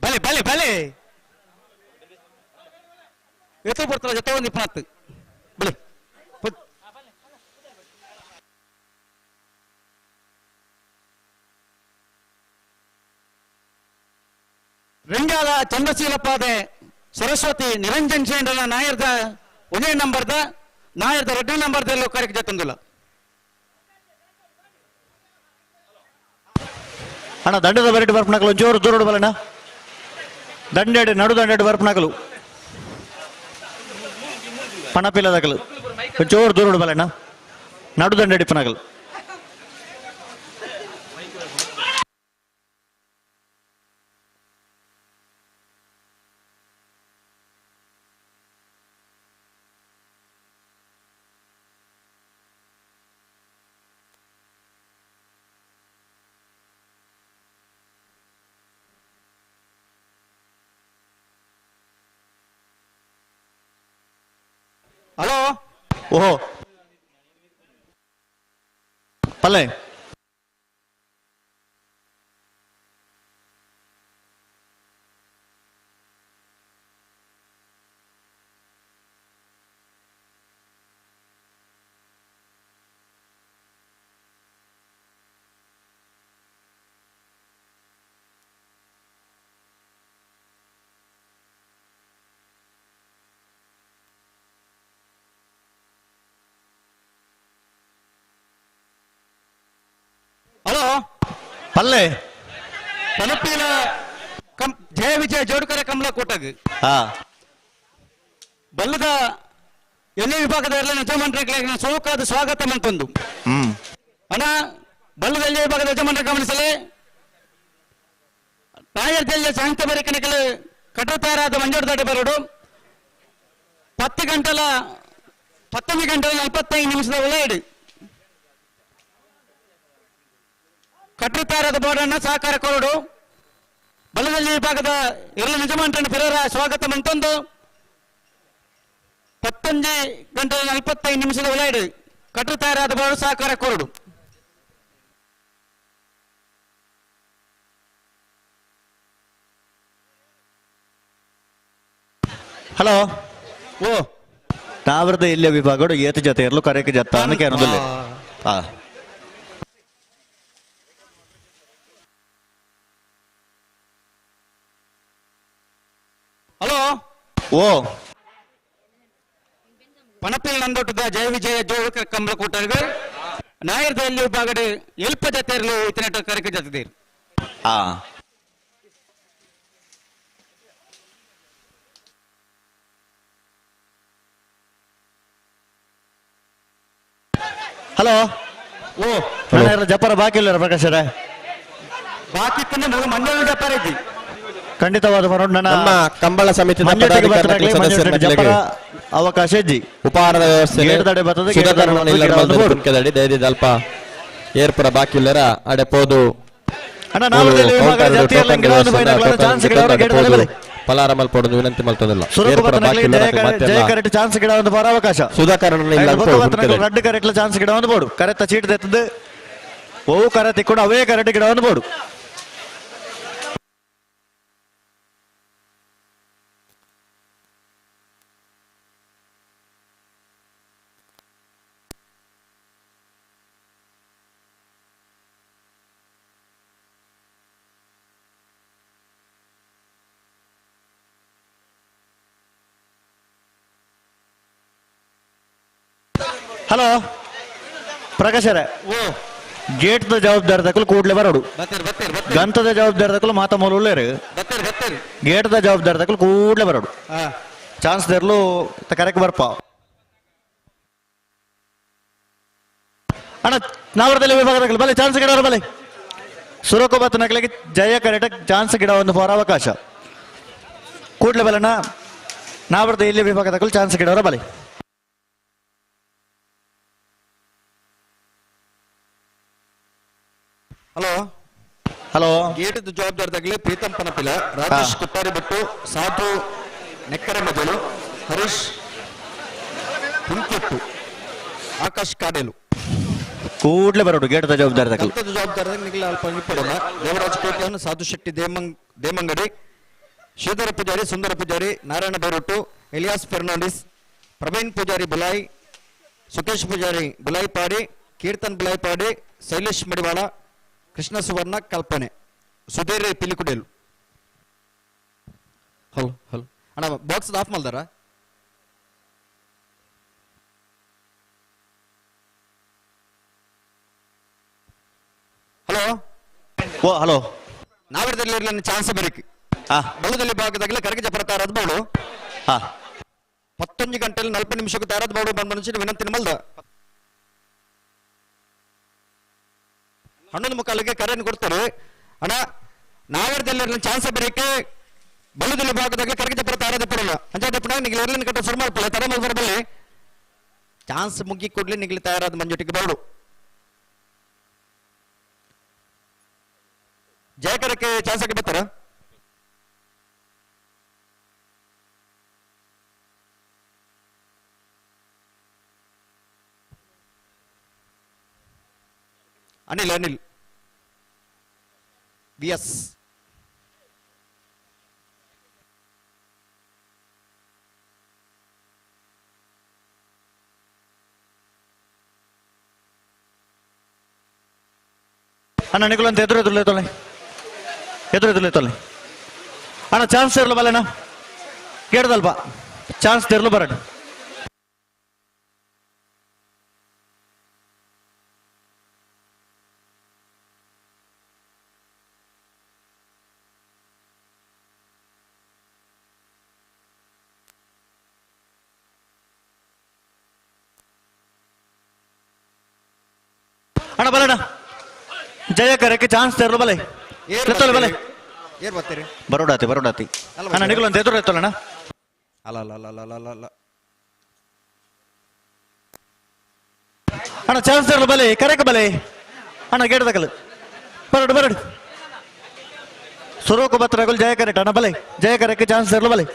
Speaker 12: ಬಲೆ ಬಲೆ ಬಲೆ ಎತ್ತು ಬರ್ತಾರ ಜೊತೆ ಒಂದು 20 ಬಲೆ ರಿಂಗಾದ ಚಂದ್ರಶೀಲಪಾದೆ ಸರಸ್ವತಿ ನಿರಂಜನ್ ಶೇಂಡ್ರನ ನಾಯರ್ದ 1 ನಂಬರ್ದ ನಾಯರ್ದ 2 ನಂಬರ್ದಲ್ಲೂ ಕರೆಕ್ಟ್ ಜೊತೆಂದಿಲ್ಲ
Speaker 11: ಅಣ್ಣ ದಂಡದ ಬರೆಟ್ ಬರ್ಪನಾಕಲು ಜೋರು ದೂರ ಬಲಣ್ಣ ದಂಡೆಡೆ ನಡು ದಂಡೆಡೆ ಬರ್ಪನಾಕಲು ಪಣಪಿಲ್ಲದಾಕಲು ಜೋರು ದೂರ ಬಲಣ್ಣ ನಡು ದಂಡೆಡಿ ಪನಾಕಲು
Speaker 12: ಹಲೋ
Speaker 11: ಓಹೋ ಪಲ್ಲೆ
Speaker 12: ಹಲೋ
Speaker 11: ಪಲ್ಲೆ
Speaker 12: ಪನಪಿನ ಜಯ ವಿಜಯ ಜೋಡುಕರ ಕಮಲ ಕೋಟಗ್
Speaker 11: ಹಾ
Speaker 12: ಬಲ್ಲದ ಎಣ್ಣೆ ವಿಭಾಗದ ಎಲ್ಲ ಯಜಮಾನರಿಗೆ ಸೋಕಾದ ಸ್ವಾಗತ ಮಂತೊಂದು ಅಣ್ಣ ಬಲ್ಲದ ಎಣ್ಣೆ ವಿಭಾಗದ ಯಜಮಾನರ ಗಮನಿಸಲೇ ರಾಯರ್ ಜಿಲ್ಲೆ ಸಾಹಿತ್ಯ ಬರಿಕಣಿಗಳು ಕಟ್ಟುತ್ತಾರಾದ ಮಂಜೋಡದಾಡಿ ಬರೋಡು 19 ಗಂಟೆల 45 ನಿಮಿಷದ ಒಳಗಡೆ ಕಟ್ಟುತ್ತಾರದ ಬೋರ್ಡನ್ನು ಸಹಕಾರ ಕೊರಡು ಬಲದಲ್ಲಿ ವಿಭಾಗದ ಎಲ್ಲ ಯಜಮಾನರನ್ನು ಫಿರರ ಸ್ವಾಗತ ಮಂತೊಂದು 19 ಗಂಟೆల 45 ನಿಮಿಷದ ಒಳಗಡೆ ಕಟ್ಟುತ್ತಾರಾದ ಬೋರ್ಡು ಸಹಕಾರ ಕೊರಡು
Speaker 11: ಹಲೋ
Speaker 12: ಓ
Speaker 11: ನಾವ್ರದ ಇಲ್ಲೇ ವಿಭಾಗ ಏತ ಜೊತೆ ಇರಲು ಕರೆಯಕ್ಕೆ ಜತ್ತ ಅನ್ನಕ್ಕೆ ಅನ್ನೋದಿಲ್ಲ ಹಾ
Speaker 12: ಹಲೋ
Speaker 11: ಓ
Speaker 12: ಪಣಪಿಲ್ ನಂದೊಟ್ಟದ ಜಯ ವಿಜಯ ಜೋಡುಕರ ಕಮಲ ಕೂಟರ್ಗೆ ನಾಯರ್ದಲ್ಲಿ ವಿಭಾಗದ ಎಲ್ಪ ಜೊತೆ ಇರಲು ಇತನೆಟ ಕರೆಕೆ ಜೊತೆದೀರ್
Speaker 11: ಹಾ ಹಲೋ
Speaker 12: ಓ
Speaker 11: ಜಪರ ಬಾಕಿ ಇಲ್ಲ ಪ್ರಕಾಶ್ ಅವರೇ
Speaker 12: ಬಾಕಿ ಮಂಡ್ಯ ಜಪಾರ ಐತಿ
Speaker 11: ಖಂಡಿತವಾದ ಮನೋಣ್ಣನ
Speaker 3: ನಮ್ಮ ಕಂಬಳ ಸಮಿತಿಯ
Speaker 11: ಮಂಜುಟಿಗೆ
Speaker 3: ಪದಾಧಿಕಾರಿಗಳ
Speaker 11: ಬರ್ತದಾಗ್ಲಿ,
Speaker 3: ಸದಸ್ಯರ
Speaker 11: ಮಂಜುಟಿ
Speaker 3: ಮಧ್ಯೆಗೆ
Speaker 11: ಜಪ್ಪರ ಅವಕಾಶ ಇಜ್ಜಿ
Speaker 3: ಉಪಹಾರದ ವ್ಯವಸ್ಥೆ
Speaker 11: ಗೇಟ್ದಡೆ ಬರ್ತದೆ, ಗೇಟ್ದಡೆ
Speaker 3: ಕುಂಕೆದಡಿ ದಯದಿ ಅಲ್ಪ ಏರ್ಪುರ ಬಾಕಿಲ್ಲರ ಅಡೆಪೋದು
Speaker 11: ಅಣ್ಣ ನಾವದಲ್ಲಿ ವಿಭಾಗದ ಜಾತಿಯಲ್ಲ ಗಿಡವನ್ನು ಬೈನಗಳ ಚಾನ್ಸ್ ಗಿಡವರ ಗೇಟ್ದಡೆ ಬಲೆ
Speaker 3: ಪಲಾರ ಮಲ್ಪೋದು ವಿನಂತಿ ಮಲ್ತದಿಲ್ಲ
Speaker 11: ಸುರಕುಬತ್ತನಗಲಿ ಜಯ ಕರೆಕ್ಟ್ ಚಾನ್ಸ್ ಗಿಡವನ್ನು ಬರ ಅವಕಾಶ
Speaker 3: ಸುಧಾಕರಣ
Speaker 11: ರಡ್ಡು ಕರೆಕ್ಟ್ ಚಾನ್ಸ್ ಗಿಡವನ್ನು ಬೋಡು ಕರೆಕ್ಟ್ ಚೀಟ್ ತೆತ್ತದು ಓವು ಕರೆ ತಿಕ್ಕೊಂಡು ಅವೇ ಕರೆಕ್ಟ್ ಗಿಡವನ್ನು ಬೋಡು ಹಲೋ ಪ್ರಕಾಶರೇ ಗೇಟ್ದ ಜವಾಬ್ದಾರಿ ತಕಲು ಕೂಡ್ಲೆ ಬರೋಡು ಗಂತದ ಜವಾಬ್ದಾರಿ ತಕಲು ಮಾತ ಮೂಲರು ಗೇಟ್ದ ಜವಾಬ್ದಾರಿ ತಕಲು ಕೂಡ್ಲೆ ಬರೋಡು ಚಾನ್ಸ್ ತೆರಲು ಕರೆಕ್ಟ್ ಬರ್ಪ ಅಣ್ಣ ನಾವರದಲ್ಲಿ ವಿಭಾಗದಲ್ಲಿ ಬಲೆ ಚಾನ್ಸ್ ಗಿಡ ಬಲೆ ಸುರಕೋಬತ್ ನಕಲಿಗೆ ಜಯ ಕರೆಕ್ಟ್ ಚಾನ್ಸ್ ಗಿಡ ಒಂದು ಫಾರ್ ಅವಕಾಶ ಕೂಡ್ಲೆ ಬಲಣ್ಣ ನಾವರದ ಇಲ್ಲಿ ವಿಭಾಗ ತಕಲು ಚಾನ್ಸ್ ಗಿಡವರ ಬಲೆ
Speaker 4: ಹಲೋ
Speaker 11: ಹಲೋ
Speaker 4: ಗೇಟ್ ಜವಾಬ್ದಾರಿದಾಗಲಿ ಪ್ರೀತಮ್ ಪನಪಿಲ ರಾಜೇಶ್ ಕುಟ್ಟಾರಿ ಭಟ್ಟು ಸಾಧು ನೆಕ್ಕರೆ ಮಜಲು ಹರೀಶ್ ಹುಂಕಿಟ್ಟು ಆಕಾಶ್ ಕಾಡೇಲು
Speaker 11: ಕೂಡ್ಲೆ ಬರೋಡು ಗೇಟ್ದ ಜವಾಬ್ದಾರಿ ತಕಲು
Speaker 4: ಜವಾಬ್ದಾರಿದಾಗ ನಿಗಲ ಅಲ್ಪ ನಿಪ್ಪಡೋಣ ದೇವರಾಜ್ ಕೋಟ್ಯಾನ್ ಸಾಧು ಶೆಟ್ಟಿ ದೇಮಂಗಡಿ ಶ್ರೀಧರ ಪೂಜಾರಿ ಸುಂದರ ಪೂಜಾರಿ ನಾರಾಯಣ ಬೈರೊಟ್ಟು ಎಲಿಯಾಸ್ ಫೆರ್ನಾಂಡಿಸ್ ಪ್ರವೀಣ್ ಪೂಜಾರಿ ಬುಲಾಯಿ ಸುಕೇಶ್ ಪೂಜಾರಿ ಬುಲಾಯಿ ಪಾಡಿ ಕೀರ್ತನ್ ಬುಲಾಯಿ ಪಾಡಿ ಶೈಲೇಶ್ ಮಡಿವಾಳ ಕೃಷ್ಣ ಸುವರ್ಣ ಕಲ್ಪನೆ ಸುಧೀರ್ ಪಿಲಿಕುಡೇಲು ಹಲೋ ಹಲೋ ಅಣ್ಣ ಬಾಕ್ಸ್ ಆಫ್ ಮಾಡ್ದಾರ ಹಲೋ
Speaker 11: ಓ ಹಲೋ
Speaker 4: ನಾವಿರದಲ್ಲಿ ಚಾನ್ಸ್ ಬರೀಕ್ ಬಲದಲ್ಲಿ ಭಾಗದಾಗಲೇ ಕರಗಿಜ ಪ್ರತಾರದ ಬೋಳು 11 ಗಂಟೆಯಲ್ಲಿ 40 ನಿಮಿಷಕ್ಕೆ ತಯಾರಾದ ಬೋಳು ಬಂದ ಮನುಷ್ಯನ ವಿನಂತಿ ಮಲ್ದ 11:45ಗೆ ಕರೆಯನ್ನು ಕೊಡ್ತಾರೆ ಅಣ್ಣ ನಾವಿರದಲ್ಲಿ ಚಾನ್ಸ್ ಬರೀಕೆ ಬಲದಲ್ಲಿ ಭಾಗದಾಗಲೇ ಕರಗಿಜ ಪ್ರತಾರದ ಪಡಲ್ಲ ಅಂಜಾಟ ಪುಣ ನಿಗಲಿ ಎರ್ಲಿನ ಕಟ್ಟ ಶುರು ಮಾಡ್ಕೊಳ್ಳಿ ತರ ಮಲ್ಬರಬಲ್ಲಿ ಚಾನ್ಸ್ ಮುಗಿ ಕೊಡ್ಲಿ ನಿಗಲಿ ತಯಾರಾದ ಮಂಜುಟಿಗೆ ಬೋಳು ಜಯಕರಕ್ಕೆ ಚಾನ್ಸ್ ಆಗಿ ಬರ್ತಾರ ಅನಿಲ್ ಅನಿಲ್ ವಿಎಸ್
Speaker 11: ಅಣ್ಣ ನಿಗುಲಂತ ಎದುರು ತೊಲೆ ಅಣ್ಣ ಚಾನ್ಸ್ ತೆರಲು ಬಲ್ಲಣ್ಣ ಕೇಳ್ದಲ್ಪ ಚಾನ್ಸ್ ತೆರಲು ಬರಣ್ಣ ಅಣ್ಣ ಬಲ್ಲಣ್ಣ ಜಯ ಕರಕ್ಕೆ ಚಾನ್ಸ್ ತೆರಲು ಬಲೆ ಬಲೆ
Speaker 4: ಏರ್ ಬರ್ತೀರಿ
Speaker 11: ಬರೋಡಾತಿ ಅಣ್ಣ ನಿಗುಲು ಅಂತ ಎದುರು ಎತ್ತೋಲಣ್ಣ
Speaker 4: ಅಲ್ಲ
Speaker 11: ಅಣ್ಣ ಚಾನ್ಸ್ ತೆರಲು ಬಲೆ ಕರೆಕ ಬಲೆ ಅಣ್ಣ ಗೇಟ್ ತಗಲು ಬರಡು ಸುರೋಕು ಬತ್ತರಗಳು ಜಯ ಕರೆಕ್ಟ್ ಅಣ್ಣ ಬಲೆ ಜಯ ಕರಕ್ಕೆ ಚಾನ್ಸ್ ತೆರಲು ಬಲೆ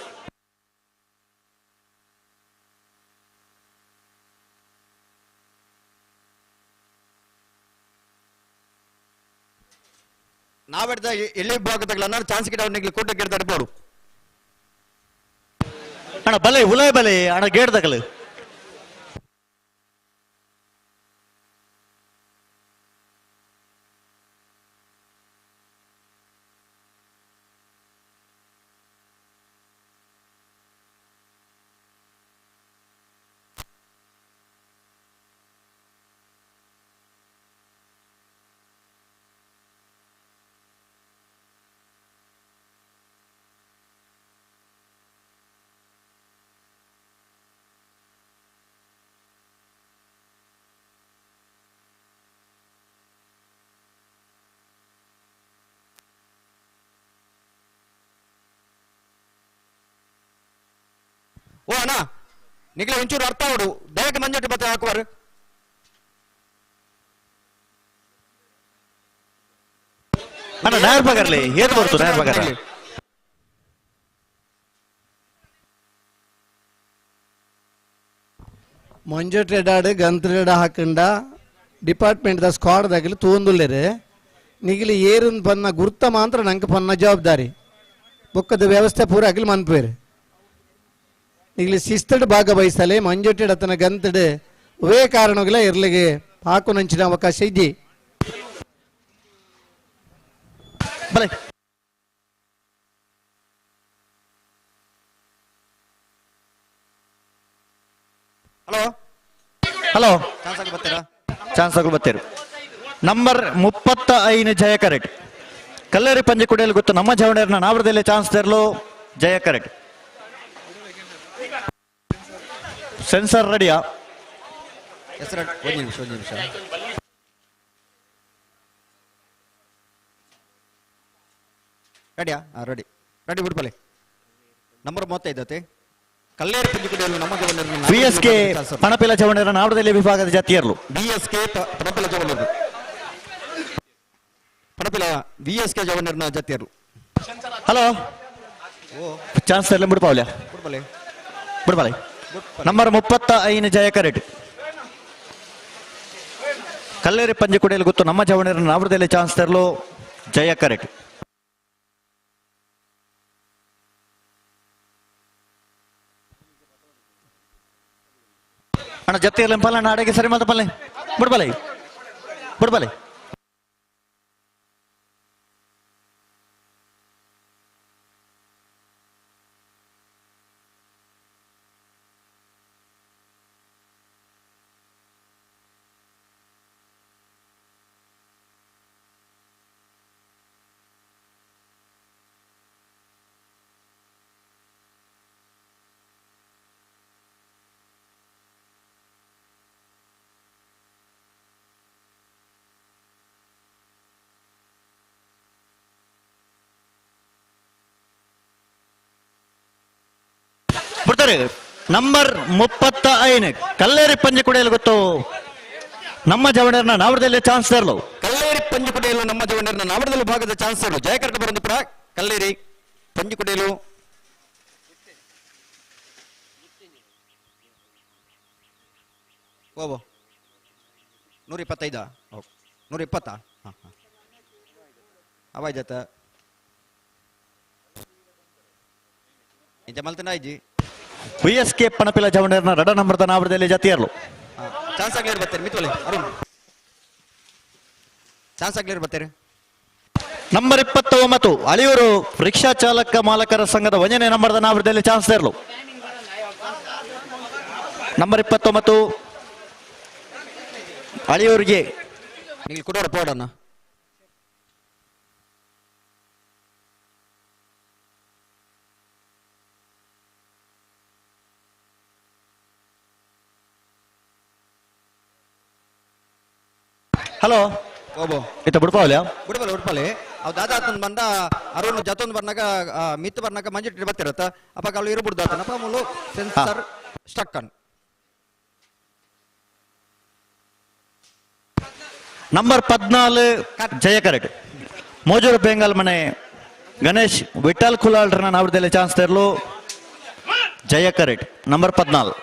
Speaker 4: ನಾವೆಡ್ದ ಎಲ್ಲಿ ಭಾಗದಾಗಲ್ಲ ಚಾನ್ಸ್ ಗಿಡ ನಿಗ್ಲಿ ಕೊಟ್ಟು ಗಿಡ ತಡಬೋಡು
Speaker 11: ಅಣ್ಣ ಬಲೆ ಉಲಾಯ್ ಬಲೆ ಅಣ್ಣ ಗೇಟ್ ತಗಲು
Speaker 4: ಓ ಅಣ್ಣ ನಿಗ್ಲೆ ಒಂಚೂರು ಅರ್ಥ ಮಾಡು ದಯಕ್ಕೆ ಮಂಜಟ್ಟು ಬತ್ತೆ ಹಾಕುವರು
Speaker 11: ಅಣ್ಣ ಡ್ರೈವರ್ ಪಗಾರ್ಲಿ ಏನ್ ಬರ್ತು ಡ್ರೈವರ್ ಪಗಾರ
Speaker 8: ಮಂಜಟ್ ಎಡಾಡು ಗಂತ್ರೆಡ ಹಾಕಂಡ ಡಿಪಾರ್ಟ್ಮೆಂಟ್ ದ ಸ್ಕ್ವಾಡ್ದಾಗಲಿ ತೋಂದುಲ್ಲೇರು ನಿಗಿಲಿ ಏರನ್ ಪನ್ನ ಗುರ್ತ ಮಾತ್ರ ನಂಗೆ ಪನ್ನ ಜವಾಬ್ದಾರಿ ಬೊಕ್ಕದ ವ್ಯವಸ್ಥೆ ಪೂರ ಆಗಲಿ ಮನ್ಪೇರು ನಿಗಿಲಿ ಶಿಸ್ತಡ್ ಭಾಗವಹಿಸಲೆ ಮಂಜೊಟ್ಟೆಡ್ ಅತನ ಗಂತಡ್ ಒವೇ ಕಾರಣಗಳ ಇರ್ಲಿಗೆ ಹಾಕು ನಂಚಿನ ಅವಕಾಶ ಇದ್ದಿ
Speaker 11: ಬಲೆ
Speaker 4: ಹಲೋ
Speaker 11: ಹಲೋ
Speaker 4: ಚಾನ್ಸ್ ಆಗಿ ಬರ್ತೀರಾ
Speaker 11: ಚಾನ್ಸ್ ಆಗಲು ಬತ್ತೇರು ನಂಬರ್ 35 ಜಯ ಕರೆಕ್ಟ್ ಕಲ್ಲೇರಿ ಪಂಜೆ ಕುಡಿಯಲು ಗೊತ್ತು ನಮ್ಮ ಜವಣೇರ್ನ ನಾವರದಲ್ಲಿ ಚಾನ್ಸ್ ತೆರಲು ಜಯ ಕರೆಕ್ಟ್ ಸೆನ್ಸರ್ ರೆಡಿಯಾ
Speaker 4: ಹೆಸರು ಒಂದು ನಿಮಿಷ ರೆಡಿಯಾ ರೆಡಿ ರೆಡಿ ಬಿಡ್ಪಲೆ ನಂಬರ್ 35 ಕಲ್ಲೇರಿ ಪಂಜೆ ಕುಡಿಯಲು ನಮ್ಮ ಜವಣೇರ್ನ
Speaker 11: ಬಿಎಸ್ಕೆ ಪಣಪಿಲ ಜವಣೇರ ನಾವರದಲ್ಲಿ ವಿಭಾಗದ ಜಾತಿಯರ್ಲು
Speaker 4: ಬಿಎಸ್ಕೆ ಪಣಪಿಲ ಜವಣೇರ್ನ ಪಣಪಿಲ ಬಿಎಸ್ಕೆ ಜವಣೇರ್ನ ಜಾತಿಯರು
Speaker 11: ಹಲೋ ಚಾನ್ಸ್ ತೆರಲು ಬಿಡ್ಪಾವ್ಲ್ಯಾ
Speaker 4: ಬಿಡ್ಪಲೆ
Speaker 11: ಬಿಡ್ಬಾಲೆ ನಂಬರ್ 35 ಜಯ ಕರೆಕ್ಟ್ ಕಲ್ಲೇರಿ ಪಂಜೆ ಕುಡಿಯಲು ಗೊತ್ತು ನಮ್ಮ ಜವಣೇರನ ನಾವರದಲ್ಲಿ ಚಾನ್ಸ್ ತೆರಲು ಜಯ ಕರೆಕ್ಟ್ ಅಣ್ಣ ಜತ್ತಿ ಇರಲಿ ಪಲ್ಲ ನಾಡೆಗೆ ಸರಿ ಮಾತ ಪಲ್ಲೆ ಬಿಡ್ಬಾಲೆ ಬಿಡ್ಬಾಲೆ ಬಿಡ್ತಾರೆ ನಂಬರ್ 35 ಕಲ್ಲೇರಿ ಪಂಜೆ ಕುಡಿಯಲು ಗೊತ್ತು ನಮ್ಮ ಜವಣೇರ್ನ ನಾವರದಲ್ಲಿ ಚಾನ್ಸ್ ತೆರಲು
Speaker 4: ಕಲ್ಲೇರಿ ಪಂಜು ಕುಡಿಯಲು ನಮ್ಮ ಜವಣೇರ್ನ ನಾವರದಲ್ಲಿ ಭಾಗದ ಚಾನ್ಸ್ ತೆರಲು ಜಯ ಕರೆಕ್ಟ್ ಬರಂದು ಪುರ ಕಲ್ಲೇರಿ ಪಂಜು ಕುಡಿಯಲು ಓಬೋ 125 120 ಹಾಂ ಹಾಂ ಅವಾಯ್ದತ್ತ ಇಂಚ ಮಲ್ತನ ಆಯ್ಜಿ
Speaker 11: ಬಿಎಸ್ಕೆ ಪಣಪಿಲ ಜವಣೇರ್ನ ರಡ ನಂಬರ್ದ ನಾವರದಲ್ಲಿ ಜಾತಿಯರ್ಲು
Speaker 4: ಚಾನ್ಸ್ ಆಗ್ಲಿರ್ ಬರ್ತಾರೆ ಮಿತ್ವಲೆ ಅರುಣ್ ಚಾನ್ಸ್ ಆಗ್ಲಿರ್ ಬರ್ತಾರೆ
Speaker 11: ನಂಬರ್ 29 ಅಳಿಯೂರು ರಿಕ್ಷಾ ಚಾಲಕ ಮಾಲಕರ ಸಂಘದ 1ನೇ ನಂಬರ್ದ ನಾವರದಲ್ಲಿ ಚಾನ್ಸ್ ತೆರಲು ನಂಬರ್ 29 ಅಳಿಯೂರಿಗೆ
Speaker 4: ನೀವು ಕೊಡೋರ ಪೋಡನ್ನ
Speaker 11: ಹಲೋ
Speaker 4: ಓಬೋ
Speaker 11: ಇತ್ತ ಬಿಡ್ಪಾವ್ಲ್ಯಾ
Speaker 4: ಬಿಡಬಲ್ಲ ಅವ್ ದಾದಾ ಆತನ್ ಬಂದ ಅರುಣ್ ಜತೊಂದು ಬರ್ನಾಗ ಮಿತ್ ಬರ್ನಾಗ ಮಂಜಿಟ್ಟು ಬರ್ತಿರತ್ತ ಅಪ್ಪ ಕಾಳು ಇರ್ಬಿಡ್ದು ಆತನಪ್ಪ ಮೂಲು ಸೆನ್ಸರ್ ಸ್ಟಕ್ ಅನ್
Speaker 11: ನಂಬರ್ 14 ಜಯ ಕರೆಕ್ಟ್ ಮೋಜೂರು ಬೆಂಗಾಲ್ ಮನೆ ಗಣೇಶ್ ವಿಠಲ್ ಕುಲಾಲ್ರನ್ನ ನಾವರದಲ್ಲಿ ಚಾನ್ಸ್ ತೆರಲು ಜಯ ಕರೆಕ್ಟ್ ನಂಬರ್ 14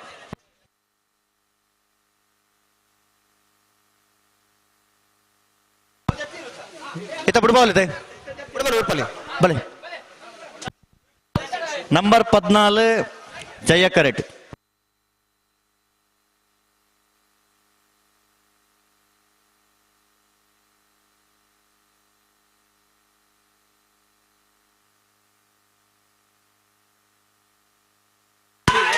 Speaker 11: ಇತ್ತ ಬಿಡ್ಬಾವಲಿದೆ ಬಲೆ ನಂಬರ್ 14 ಜಯ ಕರೆಕ್ಟ್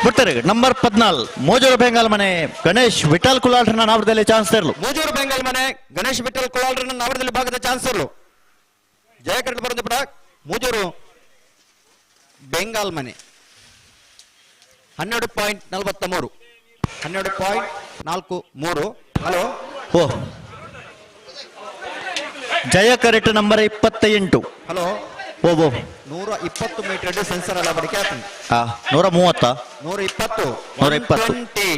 Speaker 11: ಬಿಡ್ತಾರೆ ನಂಬರ್ 14 ಮೋಜೂರು ಬೆಂಗಾಲ್ ಮನೆ ಗಣೇಶ್ ವಿಠಲ್ ಕುಲಾಲ್ರನ್ನ ನಾವರದಲ್ಲಿ ಚಾನ್ಸ್ ತೆರಲು
Speaker 4: ಮೂಜೂರು ಬೆಂಗಾಲ್ ಮನೆ ಗಣೇಶ್ ಬಿಟ್ಟಲ್ ಕೊಳಾಲ್ರನ್ನ ನಾವರದಲ್ಲಿ ಭಾಗದ ಚಾನ್ಸ್ ಇರಲು ಜಯ ಕರೆಕ್ಟ್ ಬರೋದು ಬಿಡ ಮೂಜೂರು ಬೆಂಗಾಲ್ ಮನೆ 12.43 12.43 ಹಲೋ
Speaker 11: ಓ ಜಯ ಕರೆಕ್ಟ್ ನಂಬರ್ 28
Speaker 4: ಹಲೋ
Speaker 11: ಓ ಓ
Speaker 4: 120 ಮೀಟರ್ ಸೆನ್ಸರ್ ಅಳವಡಿಕೆ ಆಗ್ತದೆ.
Speaker 11: 130
Speaker 4: 120
Speaker 11: 120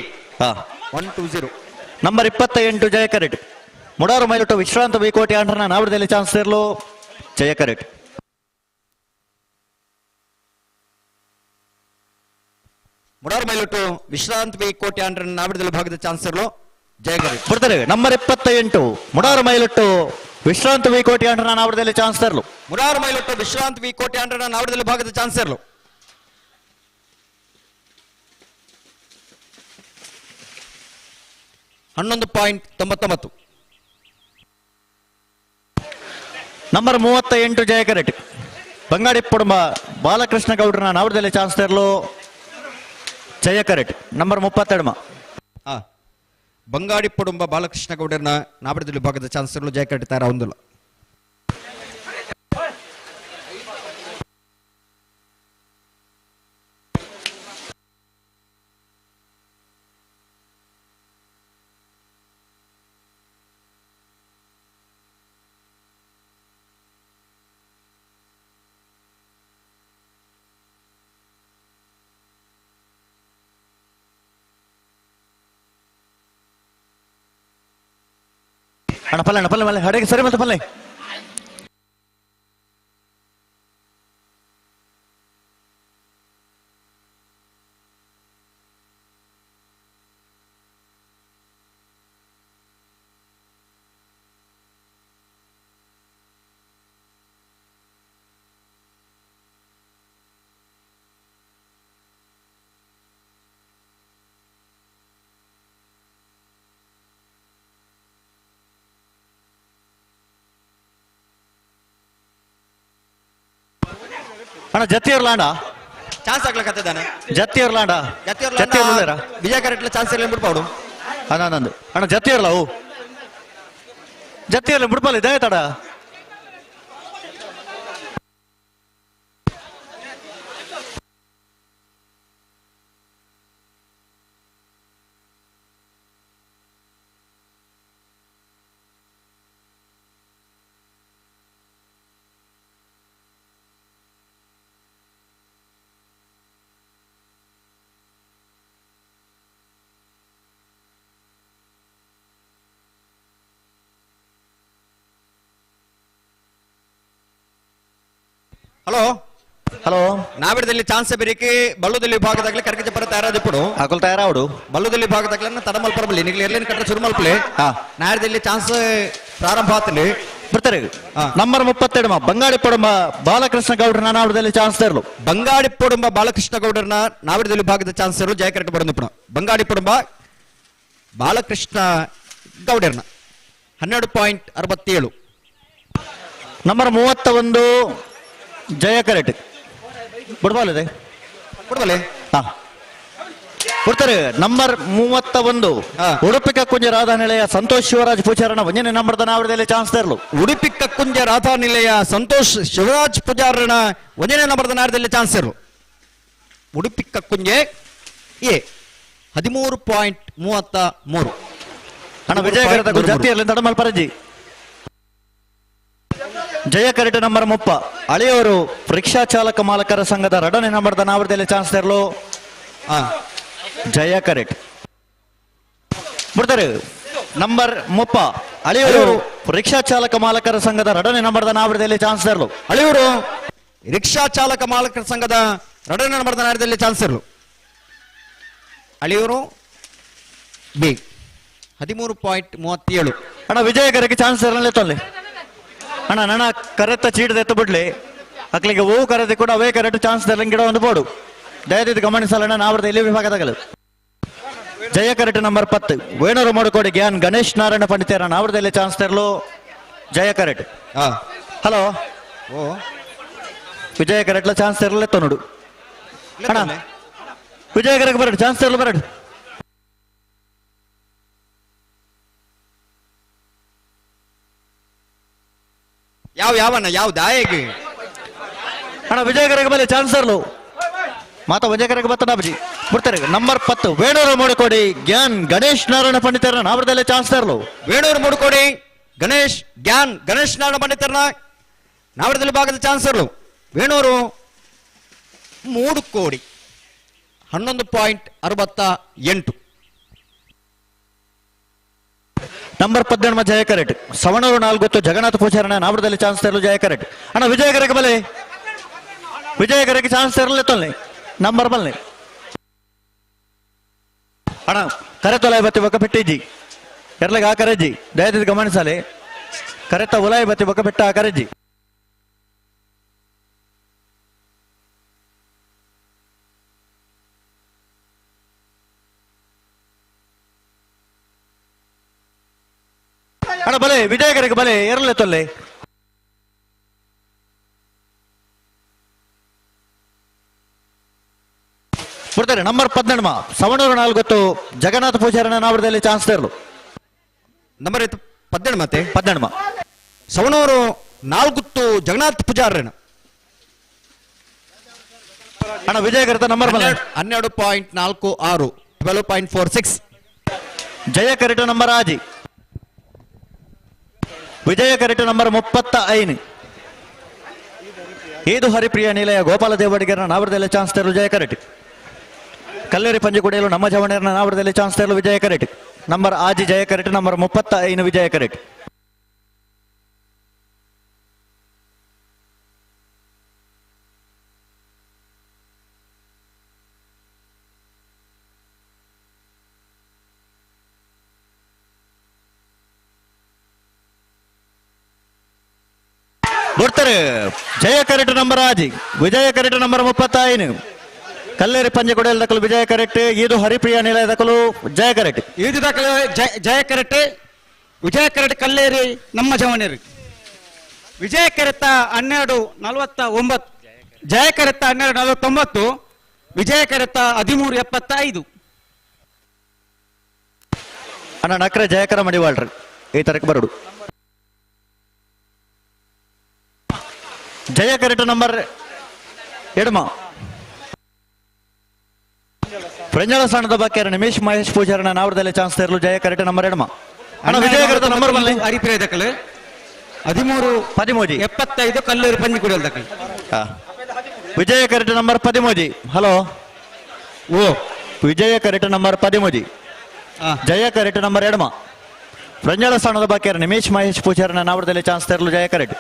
Speaker 4: 120
Speaker 11: ನಂಬರ್ 28 ಜಯಕರೆಟ್ ಮುಡಾರು ಮೈಲುಟ್ಟು ವಿಶ್ರಾಂತ ಬೈಕೋಟಿ ಆಂಡ್ರನ ನಾವಡದಲ್ಲಿ ಚಾನ್ಸ್ ಇರಲು ಜಯಕರೆಟ್.
Speaker 4: ಮುಡಾರು ಮೈಲುಟ್ಟು ವಿಶ್ರಾಂತ್ ಬಿ ಕೋಟೆ ಆಂಡ್ರನ ನಾವಡದಲ್ಲಿ ಭಾಗದ ಚಾನ್ಸ್ ಇರಲು ಜಯಕರೆಟ್.
Speaker 11: ಬಿಡ್ತಾರೆ ನಂಬರ್ 28 ಮುಡಾರು ಮೈಲುಟ್ಟು ವಿಶ್ರಾಂತ ಬೈಕೋಟಿ ಆಂಡ್ರನ ನಾವಡದಲ್ಲಿ ಚಾನ್ಸ್ ಇರಲು.
Speaker 4: ಮುಡಾರು ಮೈಲುಟ್ಟು ವಿಶ್ರಾಂತ್ ಬಿ ಕೋಟೆ ಆಂಡ್ರನ ನಾವಡದಲ್ಲಿ ಭಾಗದ ಚಾನ್ಸ್ ಇರಲು 11.99.
Speaker 11: ನಂಬರ್ 38 ಜಯಕರೆಟ್ ಬಂಗಾಡಿ ಪುಡುಂಬ ಬಾಲಕೃಷ್ಣ ಗೌಡ್ರನ ನಾವಡದಲ್ಲಿ ಚಾನ್ಸ್ ಇರಲು ಜಯಕರೆಟ್. ನಂಬರ್ 32
Speaker 4: ಬಂಗಾಡಿ ಪುಡುಂಬ ಬಾಲಕೃಷ್ಣ ಗೌಡರನ ನಾವಡದಲ್ಲಿ ಭಾಗದ ಚಾನ್ಸ್ ಇರಲು ಜಯಕರೆಟ್ ತಯಾರ ಹೊಂದಿಲ್ಲ.
Speaker 11: ಅಣ್ಣ ಪಲ್ಲೆ ಪಲ್ಲೆ ಮಲ್ಲೆ ಹಡೆಗೆ ಸರಿ ಮತ್ತೆ ಪಲ್ಲೆ ಅಣ್ಣ ಜತ್ತಿ ಇರ್ಲಾಂಡ
Speaker 4: ಚಾನ್ಸ್ ಆಗ್ಲಕತ್ತಿದ್ದಾನೆ.
Speaker 11: ಜತ್ತಿ ಇರ್ಲಾಂಡ ಜತ್ತಿ ಇರ್ಲಾರ
Speaker 4: ವಿಜಯ ಕರೆಕ್ಟ್ ಚಾನ್ಸ್ ಇರಲಿ ಬಿಡ್ಪಾಡು.
Speaker 11: ನಂದು ಅಣ್ಣ ಜತ್ತಿ ಇರ್ಲ ಅವು ಜತ್ತಿ ಇರ್ಲಿ ಬಿಡ್ಪಲ್ಲ ಇದೇ ತಡ
Speaker 4: ಹಲೋ
Speaker 11: ಹಲೋ
Speaker 4: ನಾವಿಡದಲ್ಲಿ ಚಾನ್ಸ್ ಬೇರಿಕೆ ಬಲ್ಲುದಲ್ಲಿ ವಿಭಾಗದಾಗಲೇ ಕರ್ಕಜ ಪರ ತಯಾರಾದಿಪ್ಪಡು
Speaker 11: ಹಾಕೊಲ್ ತಯಾರಾವಡು
Speaker 4: ಬಲ್ಲುದಲ್ಲಿ ವಿಭಾಗದಾಗಲೇ ತಡಮಲ್ ಪರಬಲ್ಲಿ ನಿಗ್ಲಿ ಎರ್ಲೇನ್ ಕಟ್ಟ ಶುರುಮಲ್ಪಲೆ ನಾಯದಲ್ಲಿ ಚಾನ್ಸ್ ಪ್ರಾರಂಭ ಆತಲಿ
Speaker 11: ಬಿಡ್ತಾರೆ. ನಂಬರ್ 32 ಬಂಗಾಡಿ ಪಡುಂಬ ಬಾಲಕೃಷ್ಣ ಗೌಡ್ರನ ನಾವಡದಲ್ಲಿ ಚಾನ್ಸ್ ಇರಲು
Speaker 4: ಬಂಗಾಡಿ ಪಡುಂಬ ಬಾಲಕೃಷ್ಣ ಗೌಡರನ ನಾವಿಡದಲ್ಲಿ ವಿಭಾಗದ ಚಾನ್ಸ್ ಇರಲು ಜಯ ಕರೆಕ್ಟ್ ಬಡಂದು ಬಂಗಾಡಿ ಪಡುಂಬ ಬಾಲಕೃಷ್ಣ ಗೌಡರ್ನ 12.67.
Speaker 11: ನಂಬರ್ 31 ಜಯಕರೆಟ್ ಬಿಡ್ಬಾಲಿದೆ
Speaker 4: ಬಿಡ್ಬಾಲೆ
Speaker 11: ಕೊಡ್ತಾರೆ. ನಂಬರ್ 31 ಉಡುಪಿ ಕಕ್ಕುಂಜ ರಾಧಾ ನಿಲಯ ಸಂತೋಷ್ ಶಿವರಾಜ್ ಪೂಜಾರನ ಒಂದನೇ ನಂಬರ್ದ ನಾವಡದಲ್ಲಿ ಚಾನ್ಸ್ ಇರಲು
Speaker 4: ಉಡುಪಿ ಕಕ್ಕುಂಜ ರಾಧಾ ನಿಲಯ ಸಂತೋಷ್ ಶಿವರಾಜ್ ಪೂಜಾರನ ಒಂದನೇ ನಂಬರ್ದ ನಾಡದಲ್ಲಿ ಚಾನ್ಸ್ ಇರಲು ಉಡುಪಿ ಕಕ್ಕುಂಜೆ ಎ 13.33.
Speaker 11: ಅಣ್ಣ ವಿಜಯ ಕರೆತ ಜತ್ತಿ ಇರಲಿ ತಡಮಲ್ ಪರಜಿ ಜಯಕರೆಟ್ ನಂಬರ್ 30 ಅಳಿಯವರು ರಿಕ್ಷಾ ಚಾಲಕ ಮಾಲಕರ ಸಂಘದ ಎರಡನೇ ನಂಬರ್ದ ನಾವಡದಲ್ಲಿ ಚಾನ್ಸ್ ಇರಲು ಜಯಕರೆಟ್ ಬಿಡ್ತಾರೆ. ನಂಬರ್ 30 ಅಳಿಯವರು ರಿಕ್ಷಾ ಚಾಲಕ ಮಾಲಕರ ಸಂಘದ ಎರಡನೇ ನಂಬರ್ದ ನಾವಡದಲ್ಲಿ ಚಾನ್ಸ್ ಇರಲು
Speaker 4: ಅಳಿಯವರು ರಿಕ್ಷಾ ಚಾಲಕ ಮಾಲಕರ ಸಂಘದ ಎರಡನೇ ನಂಬರ್ದ ನಾಡದಲ್ಲಿ ಚಾನ್ಸ್ ಇರಲು ಅಳಿಯವರು ಬಿ 13.37.
Speaker 11: ಅಣ್ಣ ವಿಜಯಕರಕ್ಕೆ ಚಾನ್ಸ್ ಇರಲಿ ತೊಲ್ಲಿ ಅಣ್ಣ ನನ್ನ ಕರೆತ್ತ ಚೀಟದ ಎತ್ತು ಬಿಡ್ಲಿ ಅಕ್ಲಿಗೆ ಹೂವು ಕರೆದಿ ಕೂಡ ಅವೇ ಕರೆಕ್ಟ್ ಚಾನ್ಸ್ ಗಿಡ ಒಂದು ಬೋಡು ದಯವಿಟ್ಟು ಗಮನಿಸಲಣ್ಣ ನಾವರದ ಇಲ್ಲಿ ವಿಭಾಗದಾಗಲು ಜಯಕರೆಟ್ ನಂಬರ್ 10 ವೇಣೂರು ಮಡುಕೋಡಿ ಗ್ಯಾನ್ ಗಣೇಶ್ ನಾರಾಯಣ ಪಂಡಿತರ ನಾವರದಲ್ಲಿ ಚಾನ್ಸ್ ತರಲು ಜಯಕರೆಟ್. ಹಲೋ
Speaker 4: ಓ
Speaker 11: ವಿಜಯಕರೆಟ್ಲ ಚಾನ್ಸ್ ತರಲೆತ್ತ ನೋಡು ಅಣ್ಣ ವಿಜಯಕರಕ್ಕೆ ಬರಡು ಚಾನ್ಸ್ ತರಲು ಬರಡು
Speaker 4: ಯಾವಣ್ಣ ಯಾವ ದಾಯಗೆ
Speaker 11: ಅಣ್ಣ ವಿಜಯಕರಕ್ಕೆ ಬರಲಿ ಚಾನ್ಸ್ ತರಲು ಮಾತಾ ವಿಜಯಕರಕ್ಕೆ ಬತ್ತ ಬಜಿ ಬಿಡ್ತಾರೆ. ನಂಬರ್ 10 ವೇಣೂರು ಮೂಡುಕೋಡಿ ಗ್ಯಾನ್ ಗಣೇಶ್ ನಾರಾಯಣ ಪಂಡಿತರ ನಾವರದಲ್ಲಿ ಚಾನ್ಸ್ ತರಲು
Speaker 4: ವೇಣೂರು ಮೂಡುಕೋಡಿ ಗಣೇಶ್ ಗ್ಯಾನ್ ಗಣೇಶ್ ನಾರಾಯಣ ಪಂಡಿತರನ ನಾವರದಲ್ಲಿ ಭಾಗದ ಚಾನ್ಸ್ ತರಲು ವೇಣೂರು 3,11,68,000.
Speaker 11: ನಂಬರ್ 18 ಜಯ ಕರೆಟ್. ಸವಣೂರು 4 ಜಗನ್ನಾಥ ಪೂಜಾರನ ನಾವಡದಲ್ಲಿ ಚಾನ್ಸ್ ತೆರಲು ಜಯ ಕರೆಟ್. ಅಣ್ಣ ವಿಜಯಕರಕ್ಕೆ ಬಲೆ, ವಿಜಯಕರಕ್ಕೆ ಚಾನ್ಸ್ ತೆರಲು ತೊಲ್ಲೆ ನಂಬರ್ ಬಲ್ಲೆ ಅಣ್ಣ ಕರೆತೊಲಾಯಿ ಬತ್ತಿ ಬೊಕ್ಕ ಪೆಟ್ಟಿಜ್ಜಿ ಎರಲೆಗೆ ಆ ಕರೆಜ್ಜಿ ದಯದಿಂದ ಗಮನಿಸಲಿ. ಕರೆತ ಒಲಾಯಿ ಬತ್ತಿ ಬೊಕ್ಕ ಪೆಟ್ಟ ಆ ಕರೆಜ್ಜಿ. ಅಣ್ಣ ಬಲೆ ವಿಜಯಕರಕ್ಕೆ ಬಲೆ ಎರಲೆ ತೊಲ್ಲೆ ಬಿಡ್ತಾರೆ. ನಂಬರ್ 18 ಸವಣೂರು 4 ಜಗನ್ನಾಥ ಪೂಜಾರನ ನಾವಡದಲ್ಲಿ ಚಾನ್ಸ್ ತೆರಲು.
Speaker 4: ನಂಬರ್ 18 ಸವಣೂರು 4 ಜಗನ್ನಾಥ ಪೂಜಾರನ.
Speaker 11: ಅಣ್ಣ ವಿಜಯಕರತ ನಂಬರ್
Speaker 4: 12.46 12.46.
Speaker 11: ಜಯ ಕರೆಟ ನಂಬರ್ ಆಜಿ. ವಿಜಯ ಕರೆಟ ನಂಬರ್ 35 ಏದು ಹರಿಪ್ರಿಯ ನಿಲಯ ಗೋಪಾಲ ದೇವಡಿಗರ ನಾವಡದಲ್ಲಿ ಚಾನ್ಸ್ ತೆರಲು ಜಯ ಕರೆಟ್. ಕಲ್ಲೇರಿ ಪಂಜಗುಡಿಯಲು ನಮ್ಮ ಜವಣರ ನಾವಡದಲ್ಲಿ ಚಾನ್ಸ್ ತೆರಲು ವಿಜಯ ಕರೆಟ್. ನಂಬರ್ ಆಜಿ ಜಯ ಕರೆಟ್ ನಂಬರ್ 35 ವಿಜಯ ಕರೆಟ್. ಬಿಡ್ತಾರೆ. ಜಯ ಕರೆಟ್ ನಂಬರ್ ಆಜಿ ವಿಜಯ ಕರೆಟ್ ನಂಬರ್ 35 ಕಲ್ಲೇರಿ ಪಂಜಗುಡಿಯಲ್ ದಕ್ಕಲು ವಿಜಯ ಕರೆಟ್. ಇದು ಹರಿಪ್ರಿಯ ನಿಲಯ ದಕ್ಕಲು ಜಯ ಕರೆಟ್.
Speaker 12: ಇದು ದಕ್ಕಲು ಜಯ ಕರೆಟ್ ವಿಜಯ ಕರೆಟ್ ಕಲ್ಲೇರಿ ನಮ್ಮ ಜವನೇರಿ. ವಿಜಯ ಕರೆತ 12:49 ಜಯ ಕರೆತ 12:49 ವಿಜಯ ಕರೆತ 13:75.
Speaker 11: ಅಣ್ಣ ನಕ್ರೆ ಜಯಕರ ಮಡಿವಾಳ್ರಿ ಈ ತರಕ್ಕೆ ಬರಡು. ಜಯ ಕರೆಟ್ ನಂಬರ್ 2 ಫ್ರೆಂಜಳ ಸಣ್ಣದ ಬಾಕ್ಯಾರ ನಿಮೇಶ್ ಮಹೇಶ್ ಪೂಜಾರನ ನಾವಡದಲ್ಲಿ ಚಾನ್ಸ್ ತೆರಲು ಜಯ ಕರೆಟ್ ನಂಬರ್ 2. ಅಣ್ಣ ವಿಜಯ ಕರೆತ ನಂಬರ್ ಬಲ್ಲೆ
Speaker 12: ಹರಿಪ್ರಿಯ ದಕ್ಕಲು 13:75 ಕಲ್ಲೂರು ಪಂಜಿಗುಡಿಯಲ್ ದಕ್ಕಲು.
Speaker 11: ವಿಜಯ ಕರೆಟ್ ನಂಬರ್ 13. ಹಲೋ ಓ ವಿಜಯ ಕರೆಟ್ ನಂಬರ್ 13 ಜಯ ಕರೆಟ್ ನಂಬರ್ 2 ಫ್ರೆಂಜಳ ಸಣ್ಣದ ಬಾಕ್ಯಾರ ನಿಮೇಶ್ ಮಹೇಶ್ ಪೂಜಾರನ ನಾವಡದಲ್ಲಿ ಚಾನ್ಸ್ ತೆರಲು ಜಯ ಕರೆಟ್.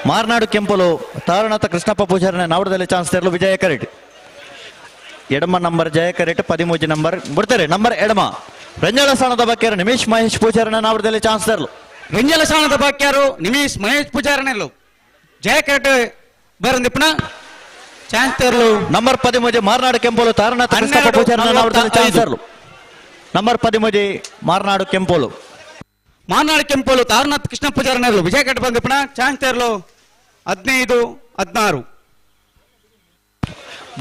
Speaker 11: ಮಾರ್ನಾಡು ಕೆಂಪಲು ತಾರನಾಥ ಕೃಷ್ಣಪ್ಪ ಪೂಜಾರನ ನಾವಡದಲ್ಲಿ ಚಾನ್ಸ್ ತೆರಲು ವಿಜಯ ಕರೆಟ್. ಎಡಮ ನಂಬರ್ ಜಯ ಕರೆಟ್ 13 ನಂಬರ್ ಬಿಡ್ತಾರೆ. ನಂಬರ್ 2 ರಂಜಲ ಸ್ಥಾನದ ಬಾಕ್ಯಾರು ನಿಮೇಶ್ ಮಹೇಶ್ ಪೂಜಾರನ ನಾವಡದಲ್ಲಿ ಚಾನ್ಸ್ ತೆರಲು.
Speaker 12: ರಂಜಲ ಸ್ಥಾನದ ಬಾಕ್ಯಾರು ನಿಮೇಶ್ ಮಹೇಶ್ ಪೂಜಾರನೆಲ್ಲು ಜಯ ಕರೆಟ್ ಬರಂದಿಪ್ಪನ ಚಾನ್ಸ್ ತೆರಲು.
Speaker 11: ನಂಬರ್ 13 ಮಾರ್ನಾಡು ಕೆಂಪಲು ತಾರನಾಥ ಕೃಷ್ಣಪ್ಪ ಪೂಜಾರನ ನಾವಡದಲ್ಲಿ ಚಾನ್ಸ್ ತೆರಲು. ನಂಬರ್ 13 ಮಾರ್ನಾಡು ಕೆಂಪೋಲು
Speaker 12: ಮಾರ್ನಾಡು ಕೆಂಪೋಲು ತಾರನಾಥ್ ಕೃಷ್ಣ ಪೂಜಾರನೆಲ್ಲು ವಿಜಯ ಕರೆಟ್ ಬಂದಿಪ್ಪನ ಚಾನ್ಸ್ ತೆರಲು 15-16.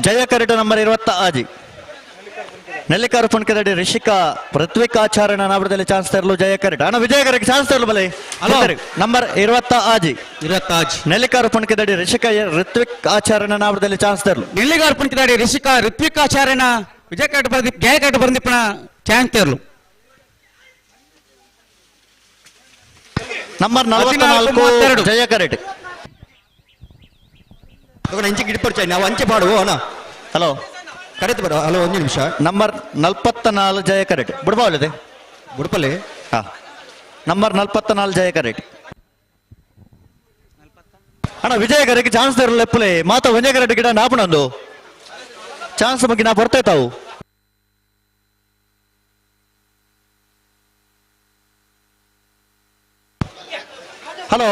Speaker 11: ಜಯ ಕರೆಟ್ ನಂಬರ್ 20 ಆಜಿ ನೆಲ್ಲಿಕಾರು ಪುಣ್ಕದಡಿ ರಿಷಿಕಾ ಋತ್ವಿಕ್ ಆಚಾರ್ಯನ ನಾವಡದಲ್ಲಿ ಚಾನ್ಸ್ ತೆರಲು ಜಯ ಕರೆಟ್. ಅಣ್ಣ ವಿಜಯ ಕರೆಟ್ ಚಾನ್ಸ್ ತೆರಲು ಬಲೆ ನಂಬರ್ 20 ಆಜಿ ನೆಲ್ಲಿಕಾರು ಪುಣ್ಕದಡಿ ರಿಷಿಕಾ ಋತ್ವಿಕ್ ಆಚಾರ್ಯನ ನಾವಡದಲ್ಲಿ ಚಾನ್ಸ್ ತೆರಲು.
Speaker 12: ನೆಲ್ಲಿಕಾರು ಪುಣ್ಕದಡಿ ರಿಷಿಕಾ ಋತ್ವಿಕ್ ಆಚಾರ್ಯನ ವಿಜಯ ಕರೆಟ್ ಬಂದಿ ಜಯ ಕರೆಟ್ ಬಂದಿಪ್ಪನ ಚಾನ್ಸ್ ತೆರಲು.
Speaker 11: ನಂಬರ್ 44 ಜಯ ಕರೆಟ್.
Speaker 4: ಇಂಚಿಗೆ ಇಡ್ಪಡ್ಚ ನಾವು ಅಂಚೆ ಪಾಡುವ ಅಣ್ಣ.
Speaker 11: ಹಲೋ
Speaker 4: ಕರೆಕ್ಟ್ ಬರೋ. ಹಲೋ ಒಂದು ನಿಮಿಷ.
Speaker 11: ನಂಬರ್ 44 ಜಯ ಕರೆಟ್ ಬುಡಬಾ ಒಳ್ಳೆದೆ
Speaker 4: ಬುಡಪಲ್ಲಿ.
Speaker 11: ಹಾ ನಂಬರ್ 44 ಜಯ ಕರೆಟ್. ಅಣ್ಣ ವಿಜಯ ಕರೆಗೆ ಚಾನ್ಸ್ ತೆರಲು ಲೆಪ್ಪಲೆ ಮಾತ ವಿಜಯ ಕರೆಟ್ ಗಿಡ ನಾಪಣಂದು ಚಾನ್ಸ್ ಬಗ್ಗೆ ನಾ ಬರ್ತಾಯ್ತಾವು. ಹಲೋ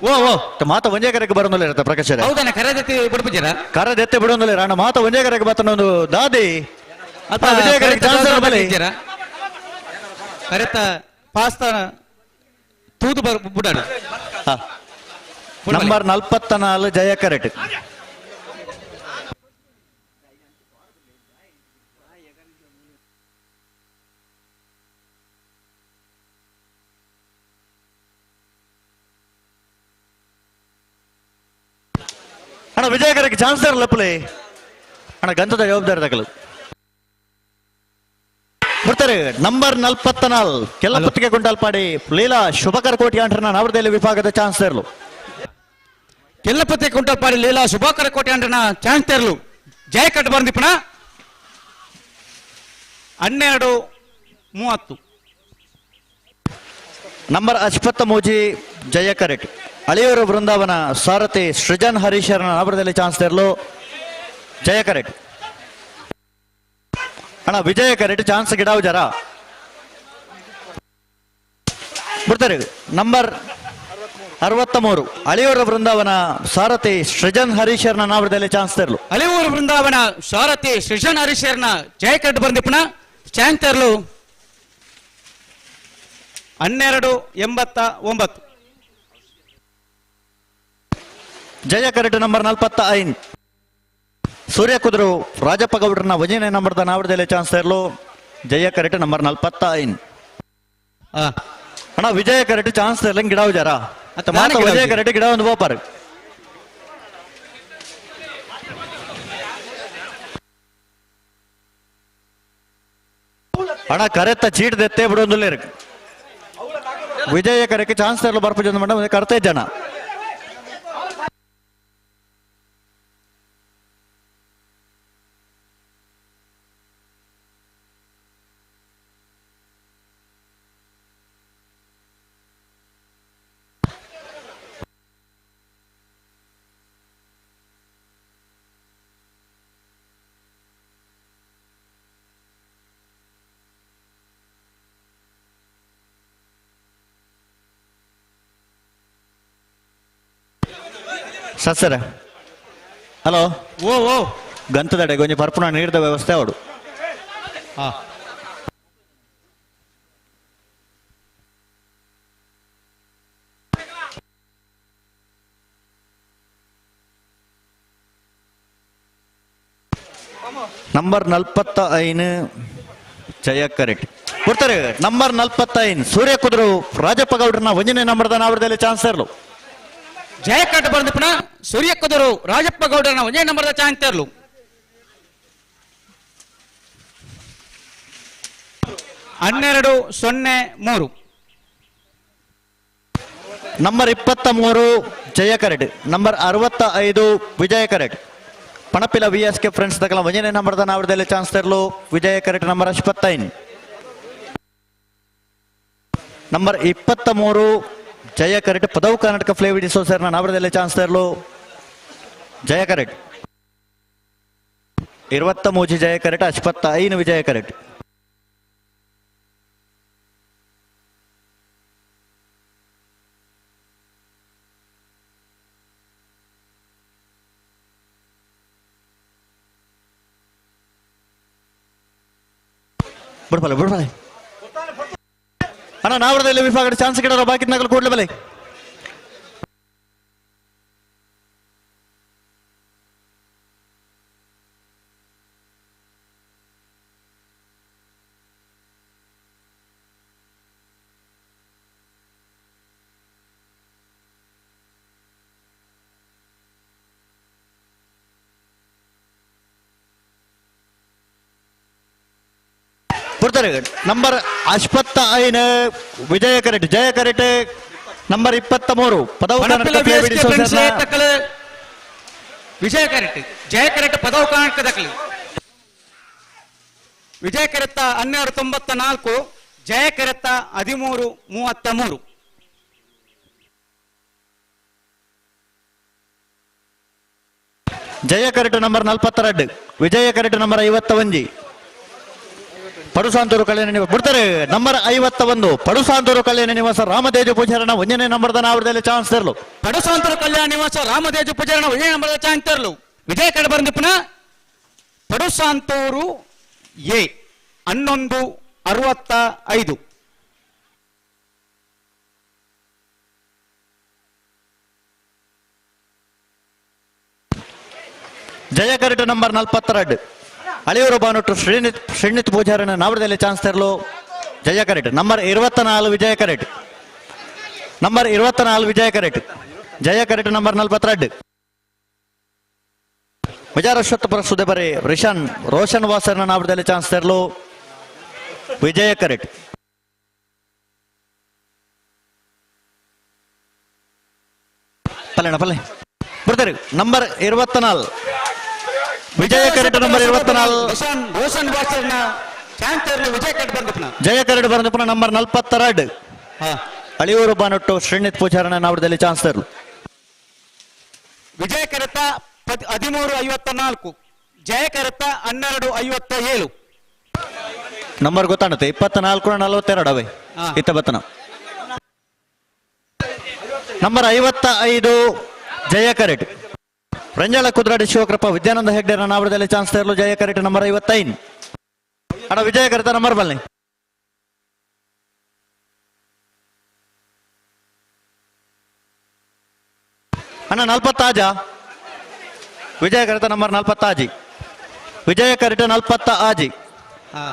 Speaker 11: ಓ ಓ ಮಾತ ಒಂಜೇ ಕರೆಗೆ ಬರೋದಿಲ್ಲ ಇರತ್ತೆ ಪ್ರಕಾಶ್
Speaker 12: ಹೌದಣ್ಣ ಕರೆದೆತ್ತಿ ಬಿಡ್ಬಿದ್ದೀರಾ
Speaker 11: ಕರೆದೆತ್ತೆ ಬಿಡೋದಿಲ್ಲ ಅಣ್ಣ ಮಾತ ಒಂಜೇ ಕರೆಗೆ ಬರ್ತನೊಂದು ದಾದಿ ಅಥವಾ ವಿಜಯ ಕರೆಗೆ ಚಾನ್ಸ್ ಬಲೆ
Speaker 12: ಕರೆತ ಪಾಸ್ತಾ ತೂದು ಬಿಡೋಣ.
Speaker 11: ನಂಬರ್ 44 ಜಯ ಕರೆಟ್. ಅಣ್ಣ ವಿಜಯ ಕರೆಗೆ ಚಾನ್ಸ್ ತರಲಪ್ಪಲೆ ಅಣ್ಣ ಗಂಧದ ಜವಾಬ್ದಾರಿ ತಗಲು ಬರ್ತಾರೆ. ನಂಬರ್ 44 ಕೆಲ್ಲಪುತ್ತಿಗೆ ಗುಂಡಲ್ಪಾಡಿ ಲೀಲಾ ಶುಭಕರ ಕೋಟಿ ಅಂಟರ್ನ ನವರದಲ್ಲಿ ವಿಭಾಗದ ಚಾನ್ಸ್ ತೆರಲು.
Speaker 12: ಕೆಲ್ಲಪತಿ ಕುಂಟಲ್ಪಾಡಿ ಲೀಲಾ ಶುಭಾಕರ ಕೋಟೆ ಅಂಡ್ರನ ಚಾನ್ಸ್ ತೆರಲು ಜಯ ಕಟ್ ಬಂದಿಪ್ಪಣ 12:30
Speaker 11: ನಂಬರ್ ಅಶ್ವತ್ಥ ಮೂಜಿ ಜಯ ಕರೆಟ್ ಅಳಿಯೂರು ಬೃಂದಾವನ ಸಾರಥಿ ಸೃಜನ್ ಹರೀಶರನ ನಾವರದಲ್ಲಿ ಚಾನ್ಸ್ ತೆರಲು ಜಯ ಕರೆಟ್ ಅಣ್ಣ ವಿಜಯ ಕರೆಟ್ ಚಾನ್ಸ್ ಗಿಡಾವು ಜರ ಬಿಡ್ತಾರೆ ನಂಬರ್ 63 ಅಳಿಯೂರು ಬೃಂದಾವನ ಸಾರಥಿ ಸೃಜನ್ ಹರೀಶರ್ನ ನಾವರದಲ್ಲಿ ಚಾನ್ಸ್ ತೆರಲು
Speaker 12: ಅಳಿಯೂರು ಬೃಂದಾವನ ಸಾರಥಿ ಸೃಜನ್ ಹರೀಶರ್ನ ಜಯ ಕಟ್ ಬಂದಿಪ್ಪಣ ಚಾನ್ಸ್ ತೆರಲು 12:89
Speaker 11: ಜಯ ಕರೆಟ್ ನಂಬರ್ 45 ಸೂರ್ಯ ಕುದುರು ರಾಜಪ್ಪ ಗೌಡ್ರನ ವಜನೆ ನಂಬರ್ದ ನಾವರದಲ್ಲಿ ಚಾನ್ಸ್ ತೆರಲು ಜಯ ಕರೆಟ್ ನಂಬರ್ 45 ಅಣ್ಣ ವಿಜಯ ಕರೆಟ್ ಚಾನ್ಸ್ ತೆರಲಂಗೆ ಗಿಡಾವು ಜರ ಮಾತ ವಿಜಯ ಕರೆಟ್ ಗಿಡ ಒಂದು ಬೋಪಾರು ಅಣ್ಣ ಕರೆತ್ತ ಚೀಟ್ ದೆತ್ತೇ ಬಿಡೋದಿಲ್ಲ ವಿಜಯ ಕರೆಕ್ಕೆ ಚಾನ್ಸ್ ತೆರಲು ಬರ್ಪು ಮೇಡಮ್ ಕರ್ತೆ ಜನ ಸರ್ ಹಲೋ
Speaker 12: ಓ
Speaker 11: ಗಂತದಡೆ ಕೊಂಚ ಪರ್ಪುನ ನೀಡಿದ ವ್ಯವಸ್ಥೆ ಅವಡು ನಂಬರ್ 45 ಜಯ ಕರೆಟ್ ಕೊಡ್ತಾರೆ ನಂಬರ್ 45 ಸೂರ್ಯ ಕುದುರು ರಾಜಪ್ಪ ಗೌಡ್ರನ ಒಂದನೇ ನಂಬರ್ದ ನಾವರದಲ್ಲಿ ಚಾನ್ಸ್ ಇರಲು
Speaker 12: ಜಯ ಕಟ್ ಬಂದಿಪ್ಪಣ ಸೂರ್ಯ ಕುದುರು ರಾಜಪ್ಪ ಗೌಡರನ ಒಂದೇ ನಂಬರ್ದ ಚಾನ್ಸ್ ತೆರಲು 12:03
Speaker 11: ನಂಬರ್ 23 ಜಯ ಕರೆಟ್ ನಂಬರ್ 65 ವಿಜಯ ಕರೆಟ್ ಪಣಪಿಲ VSK ಫ್ರೆಂಡ್ಸ್ ತಕಲ ಒಂದನೇ ನಂಬರ್ದ ನಾವರದಲ್ಲಿ ಚಾನ್ಸ್ ತೆರಲು ವಿಜಯ ಕರೆಟ್ ನಂಬರ್ 55 ನಂಬರ್ 23 ಜಯ ಕರೆಟ್ ಪದವು ಕರ್ನಾಟಕ ಫ್ಲೇವಿಡ್ ಸೋಸರ್ನ ನಾವರದಲ್ಲಿ ಚಾನ್ಸ್ ತೆರಲು ಜಯ ಕರೆಟ್ 23 ಜಯ ಕರೆಟ್ 55 ವಿಜಯ ಕರೆಟ್ ಬಿಡ್ಬಲೆ ಅಣ್ಣ ನಾವರದಲ್ಲಿ ವಿಭಾಗದ ಚಾನ್ಸ್ ಗಿಡೋ ಬಾಕಿ ನಗಲು ಕೂಡಲೇ ಬಲೆ ಬರ್ತಾರೆ ನಂಬರ್ 55 ವಿಜಯ ಕರೆಟ್ ಜಯ ಕರೆಟ್ ನಂಬರ್ 23 ಪದವು ಕರ್ನಾಟಕ ಫ್ಲೇವಿಡ್ ಸೋಸರ್ನ
Speaker 12: ವಿಜಯ ಕರೆಟ್ ಜಯ ಕರೆಟ್ ಪದವು ಕರ್ನಾಟಕದಲ್ಲಿ ವಿಜಯ ಕರೆತ್ತ 12:94 ಜಯ ಕರೆತ್ತ 13:33
Speaker 11: ಜಯ ಕರೆಟ್ ನಂಬರ್ 42 ವಿಜಯ ಕರೆಟ್ ನಂಬರ್ 51 ಪಡುಸಾಂತೂರು ಕಲ್ಯಾಣ ನಿವಾಸ ಬಿಡ್ತಾರೆ ನಂಬರ್ 51 ಪಡುಸಾಂತೂರು ಕಲ್ಯಾಣ ನಿವಾಸ ರಾಮತೇಜ ಪೂಜಾರನ ಒಂದನೇ ನಂಬರ್ದ ನಾವರದಲ್ಲಿ ಚಾನ್ಸ್ ತೆರಲು
Speaker 12: ಪಡುಸಾಂತೂರು ಕಲ್ಯಾಣ ನಿವಾಸ ರಾಮತೇಜ ಪೂಜಾರನ ಒಂದನೇ ನಂಬರ್ದ ಚಾನ್ಸ್ ತೆರಲು ವಿಜಯ ಕಡೆ ಬಂದಿಪ್ಪನ ಪಡುಸಾಂತೂರು ಎ 11:65
Speaker 11: ಜಯ ಕರೆಟ್ ನಂಬರ್ 42 ಅಳಿಯೂರು ಬಾನುಟ್ಟು ಶ್ರೀನಿತ್ ಪೂಜಾರನ ನಾವರದಲ್ಲಿ ಚಾನ್ಸ್ ತೆರಲು ಜಯ ಕರೆಟ್ ನಂಬರ್ 24 ವಿಜಯ ಕರೆಟ್ ನಂಬರ್ 24 ವಿಜಯ ಕರೆಟ್ ಜಯ ಕರೆಟ್ ನಂಬರ್ 42 ವಿಜಾರಶ್ವತ್ಪುರ ಸುದೇಬರಿ ರೋಷನ್ ವಾಸರ್ನ ನಾವರದಲ್ಲಿ ಚಾನ್ಸ್ ತೆರಲು ವಿಜಯ ಕರೆಟ್ ಪಲ್ಲೆ ಬರ್ತಾರೆ ನಂಬರ್ 24 ವಿಜಯ ಕರೆಟ್ ನಂಬರ್ 24
Speaker 12: ರೋಷನ್ ಬಾಸ್ಟರ್ನ ಚಾಂತರ್ಲು ವಿಜಯ ಕರೆಟ್ ಬಂದಪ್ಪನ
Speaker 11: ಜಯ ಕರೆಟ್ ಬಂದಪ್ಪನ ನಂಬರ್ 42 ಅಳಿಯೂರು ಬಾನೊಟ್ಟು ಶ್ರೀನಿತ್ ಪೂಜಾರನ ನಾವಡದಲ್ಲಿ ಚಾನ್ಸ್ ತರಲು
Speaker 12: ವಿಜಯ ಕರೆತ 13:54 ಜಯ ಕರೆತ 12:57
Speaker 11: ನಂಬರ್ ಗೊತ್ತಾಗುತ್ತೆ 24:42 ಅವೇ ಇತ್ತ ಬತ್ತನ ನಂಬರ್ 55 ಜಯ ಕರೆಟ್ ರಂಜಾಳ ಕುದ್ರಾಡಿ ಶಿವಕೃಪ ವಿದ್ಯಾನಂದ ಹೆಗ್ಡೆರ ನಾವಡದಲ್ಲಿ ಚಾನ್ಸ್ ತರಲು ಜಯ ಕರೆಟ್ ನಂಬರ್ 55 ಅಣ್ಣ ವಿಜಯ ಕರೆತ ನಂಬರ್ ಬಲ್ಲೆ ಅಣ್ಣ 40 ಆಜ ವಿಜಯ ಕರೆತ ನಂಬರ್ 40 ಆಜಿ ವಿಜಯ ಕರೆಟ 40 ಆಜಿ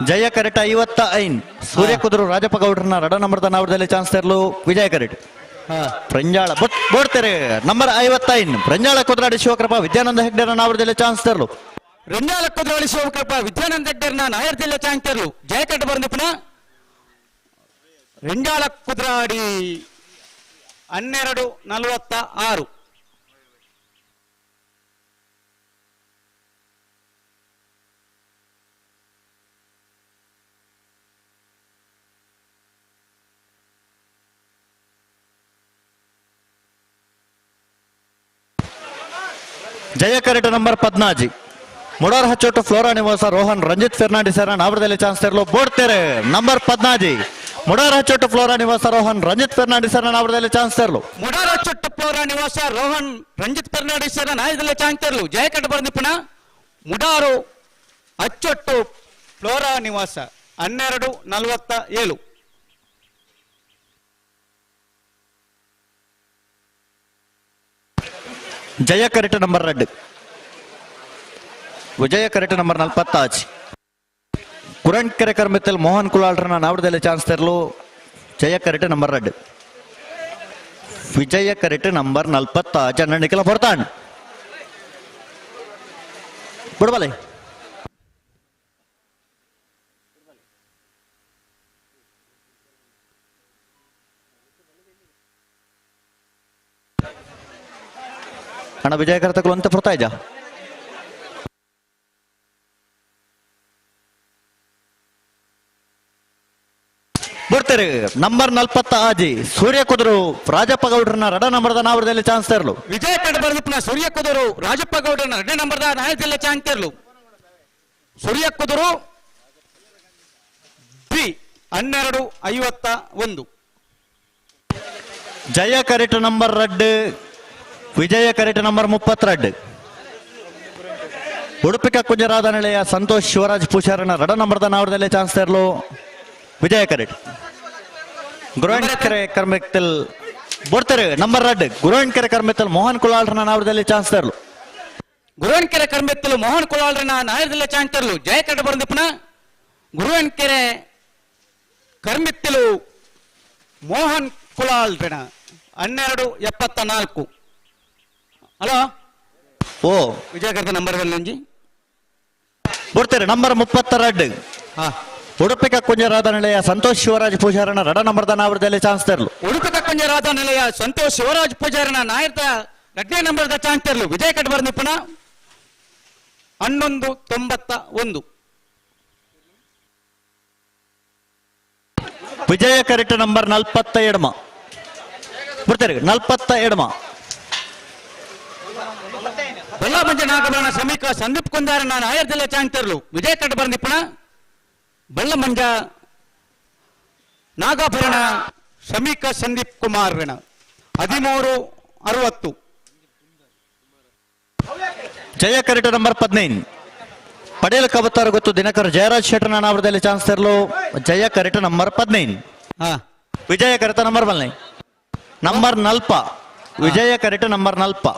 Speaker 11: ಜಯ ಕರೆಟ 55 ಸೂರ್ಯ ಕುದುರು ರಾಜಪ್ಪ ಗೌಡ್ರನ ರಡ ನಂಬರ್ದ ನಾವಡದಲ್ಲಿ ಚಾನ್ಸ್ ತರಲು ವಿಜಯ ಕರೆಟ್ ಪ್ರಂಜಾಳ ಬೋಡ್ತಾರೆ ನಂಬರ್ 55 ಪ್ರಂಜಾಳ ಕುದ್ರಾಡಿ ಶಿವಕೃಪ ವಿದ್ಯಾನಂದ ಹೆಗ್ಡೆರ ನಾವಡದಲ್ಲಿ ಚಾನ್ಸ್ ತರಲು
Speaker 12: ರಂಜಾಳ ಕುದ್ರಾಡಿ ಶಿವಕೃಪ ವಿದ್ಯಾನಂದ ಹೆಗ್ಡೆರ್ನ ನಾಯರ್ ಜಿಲ್ಲೆ ಚಾನ್ಸ್ ತರಲು ಜಯ ಕರೆಟ್ ಬಂದಪ್ಪನ ರಂಜಾಳ ಕುದ್ರಾಡಿ 12:46
Speaker 11: ಜಯ ಕರೆಟ್ ನಂಬರ್ 14 ಮುಡಾರ್ ಹಚ್ಚೋಟು ಫ್ಲೋರಾ ನಿವಾಸ ರೋಹನ್ ರಂಜಿತ್ ಫೆರ್ನಾಂಡಿಸ್ ನಾವಡದಲ್ಲಿ ಚಾನ್ಸ್ ತರಲು ಬೋಡ್ತಾರೆ ನಂಬರ್ 14 ಮುಡಾರ್ ಹಚ್ಚೋಟು ಫ್ಲೋರಾ ನಿವಾಸ ರೋಹನ್ ರಂಜಿತ್ ಫೆರ್ನಾಂಡಿಸ್ ನಾವಡದಲ್ಲಿ ಚಾನ್ಸ್ ತರಲು
Speaker 12: ಮುಡಾರ ಚೊಟ್ಟ ಫ್ಲೋರಾ ನಿವಾಸ ರೋಹನ್ ರಂಜಿತ್ ಫೆರ್ನಾಂಡಿಸ್ ನಾಯದಲ್ಲಿ ಚಾನ್ಸ್ ತರಲು ಜಯ ಕರೆಟ್ ಬಂದಪ್ಪನ ಮುಡಾರು ಅಚ್ಚೊಟ್ಟು ಫ್ಲೋರಾ ನಿವಾಸ 12:47
Speaker 11: ಜಯ ಕರೆಟ್ ನಂಬರ್ 2 ವಿಜಯ ಕರೆಟ್ ನಂಬರ್ 40 ಕುರಣ್ ಕೆರೆ ಕರ್ಮಿತ್ತಲ್ ಮೋಹನ್ ಕುಲಾಲ್ರನ ನಾವಡದಲ್ಲಿ ಚಾನ್ಸ್ ತರಲು ಜಯ ಕರೆಟ್ ನಂಬರ್ 2 ವಿಜಯ ಕರೆಟ್ ನಂಬರ್ 40 ಅನ್ನಣಿಕಲ ಬರ್ತಾನ್ ಬಿಡ್ಬಲೆ ಅಣ್ಣ ವಿಜಯ ಕರೆತಗಳು ಅಂತ ಬರ್ತಾ ಇದ್ದ ಬಿಡ್ತಾರೆ ನಂಬರ್ 40 ಆಜಿ ಸೂರ್ಯ ಕುದುರು ರಾಜಪ್ಪ ಗೌಡ್ರನ ರಡ ನಂಬರ್ದ ನಾವಡದಲ್ಲಿ ಚಾನ್ಸ್ ತರಲು
Speaker 12: ವಿಜಯ ಕರೆಟ್ ಬಂದಪ್ಪನ ಸೂರ್ಯ ಕುದುರು ರಾಜಪ್ಪ ಗೌಡನ 2 ನಂಬರ್ದ ನಾಯರ್ ಜಿಲ್ಲೆ ಚಾನ್ಸ್ ತರಲು ಸೂರ್ಯ ಕುದುರು ಬಿ 12:51
Speaker 11: ಜಯ ಕರೆಟ್ ನಂಬರ್ 2 ವಿಜಯ ಕರೆಟ್ ನಂಬರ್ 32 ಉಡುಪಿಕ ಕುಂಜರಾದ ನೆಲೆಯ ಸಂತೋಷ್ ಶಿವರಾಜ್ ಪೂಜಾರನ ರಡ ನಂಬರ್ದ ನಾವಡದಲ್ಲಿ ಚಾನ್ಸ್ ತರಲು ವಿಜಯ ಕರೆಟ್ ಗುರುವಣ್ಕೆರೆ ಕರ್ಮೆತ್ತಲ್ ಬೋಡ್ತಾರೆ ನಂಬರ್ 2 ಗುರುವಣ್ಕೆರೆ ಕರ್ಮೆತ್ತಲ್ ಮೋಹನ್ ಕುಲಾಲ್ರನ ನಾವಡದಲ್ಲಿ ಚಾನ್ಸ್ ತರಲು
Speaker 12: ಗುರುವಣ್ಕೆರೆ ಕರ್ಮೆತ್ತಲು ಮೋಹನ್ ಕುಲಾಲ್ರನ ನಾಯರ್ ಜಿಲ್ಲೆ ಚಾನ್ಸ್ ತರಲು ಜಯ ಕರೆಟ್ ಬಂದಪ್ಪನ ಗುರುವಣ್ಕೆರೆ ಕರ್ಮೆತ್ತಲು ಮೋಹನ್ ಕುಲಾಲ್ರನ 12:74 ಹಲೋ
Speaker 11: ಓ
Speaker 12: ವಿಜಯ ಕರೆತ ನಂಬರ್ ಬಲ್ಲಂಜಿ
Speaker 11: ಬೋಡ್ತಾರೆ ನಂಬರ್ 32 ಉಡುಪಿಕ ಕುಂಜರಾದ ನೆಲೆಯ ಸಂತೋಷ್ ಶಿವರಾಜ್ ಪೂಜಾರನ ರಡ ನಂಬರ್ದ ನಾವಡದಲ್ಲಿ ಚಾನ್ಸ್ ತರಲು
Speaker 12: ಉಡುಪಿಕ ಕುಂಜರಾದ ನೆಲೆಯ ಸಂತೋಷ್ ಶಿವರಾಜ್ ಪೂಜಾರನ ನಾಯರ್ದ 2ನೇ ನಂಬರ್ದ ಚಾನ್ಸ್ ತರಲು ವಿಜಯ ಕರೆಟ್ ಬಂದಪ್ಪನ 11:91
Speaker 11: ವಿಜಯ ಕರೆಟ್ ನಂಬರ್ 47 ಬಿಡ್ತಾರೆ 47
Speaker 12: ಬಲ್ಲಾಬಂಜ ನಾಗಭರಣ ಸಮೀಕ ಸಂದೀಪ್ ಕುಂದಾರನ ನಾಯರ್ ಜಿಲ್ಲೆ ಚಾನ್ಸ್ ತರಲು ವಿಜಯ ಕರೆಟ್ ಬಂದಿಪ್ಪಣ ಬಲ್ಲಮಂಜ ನಾಗಾಭರಣ ಸಮೀಕ ಸಂದೀಪ್ ಕುಮಾರ್ 13:60
Speaker 11: ಜಯ ಕರೆಟ್ ನಂಬರ್ 15 ಪಡೇಲ್ ಕಬತ್ತಾರ ಗೊತ್ತು ದಿನಕರ್ ಜಯರಾಜ್ ಶೆಟ್ಟರ್ನ ನಾವಡದಲ್ಲಿ ಚಾನ್ಸ್ ತರಲು ಜಯ ಕರೆಟ್ ನಂಬರ್ 15 ವಿಜಯ ಕರೆತ ನಂಬರ್ 1 ನಂಬರ್ 40 ವಿಜಯ ಕರೆಟ್ ನಂಬರ್ 40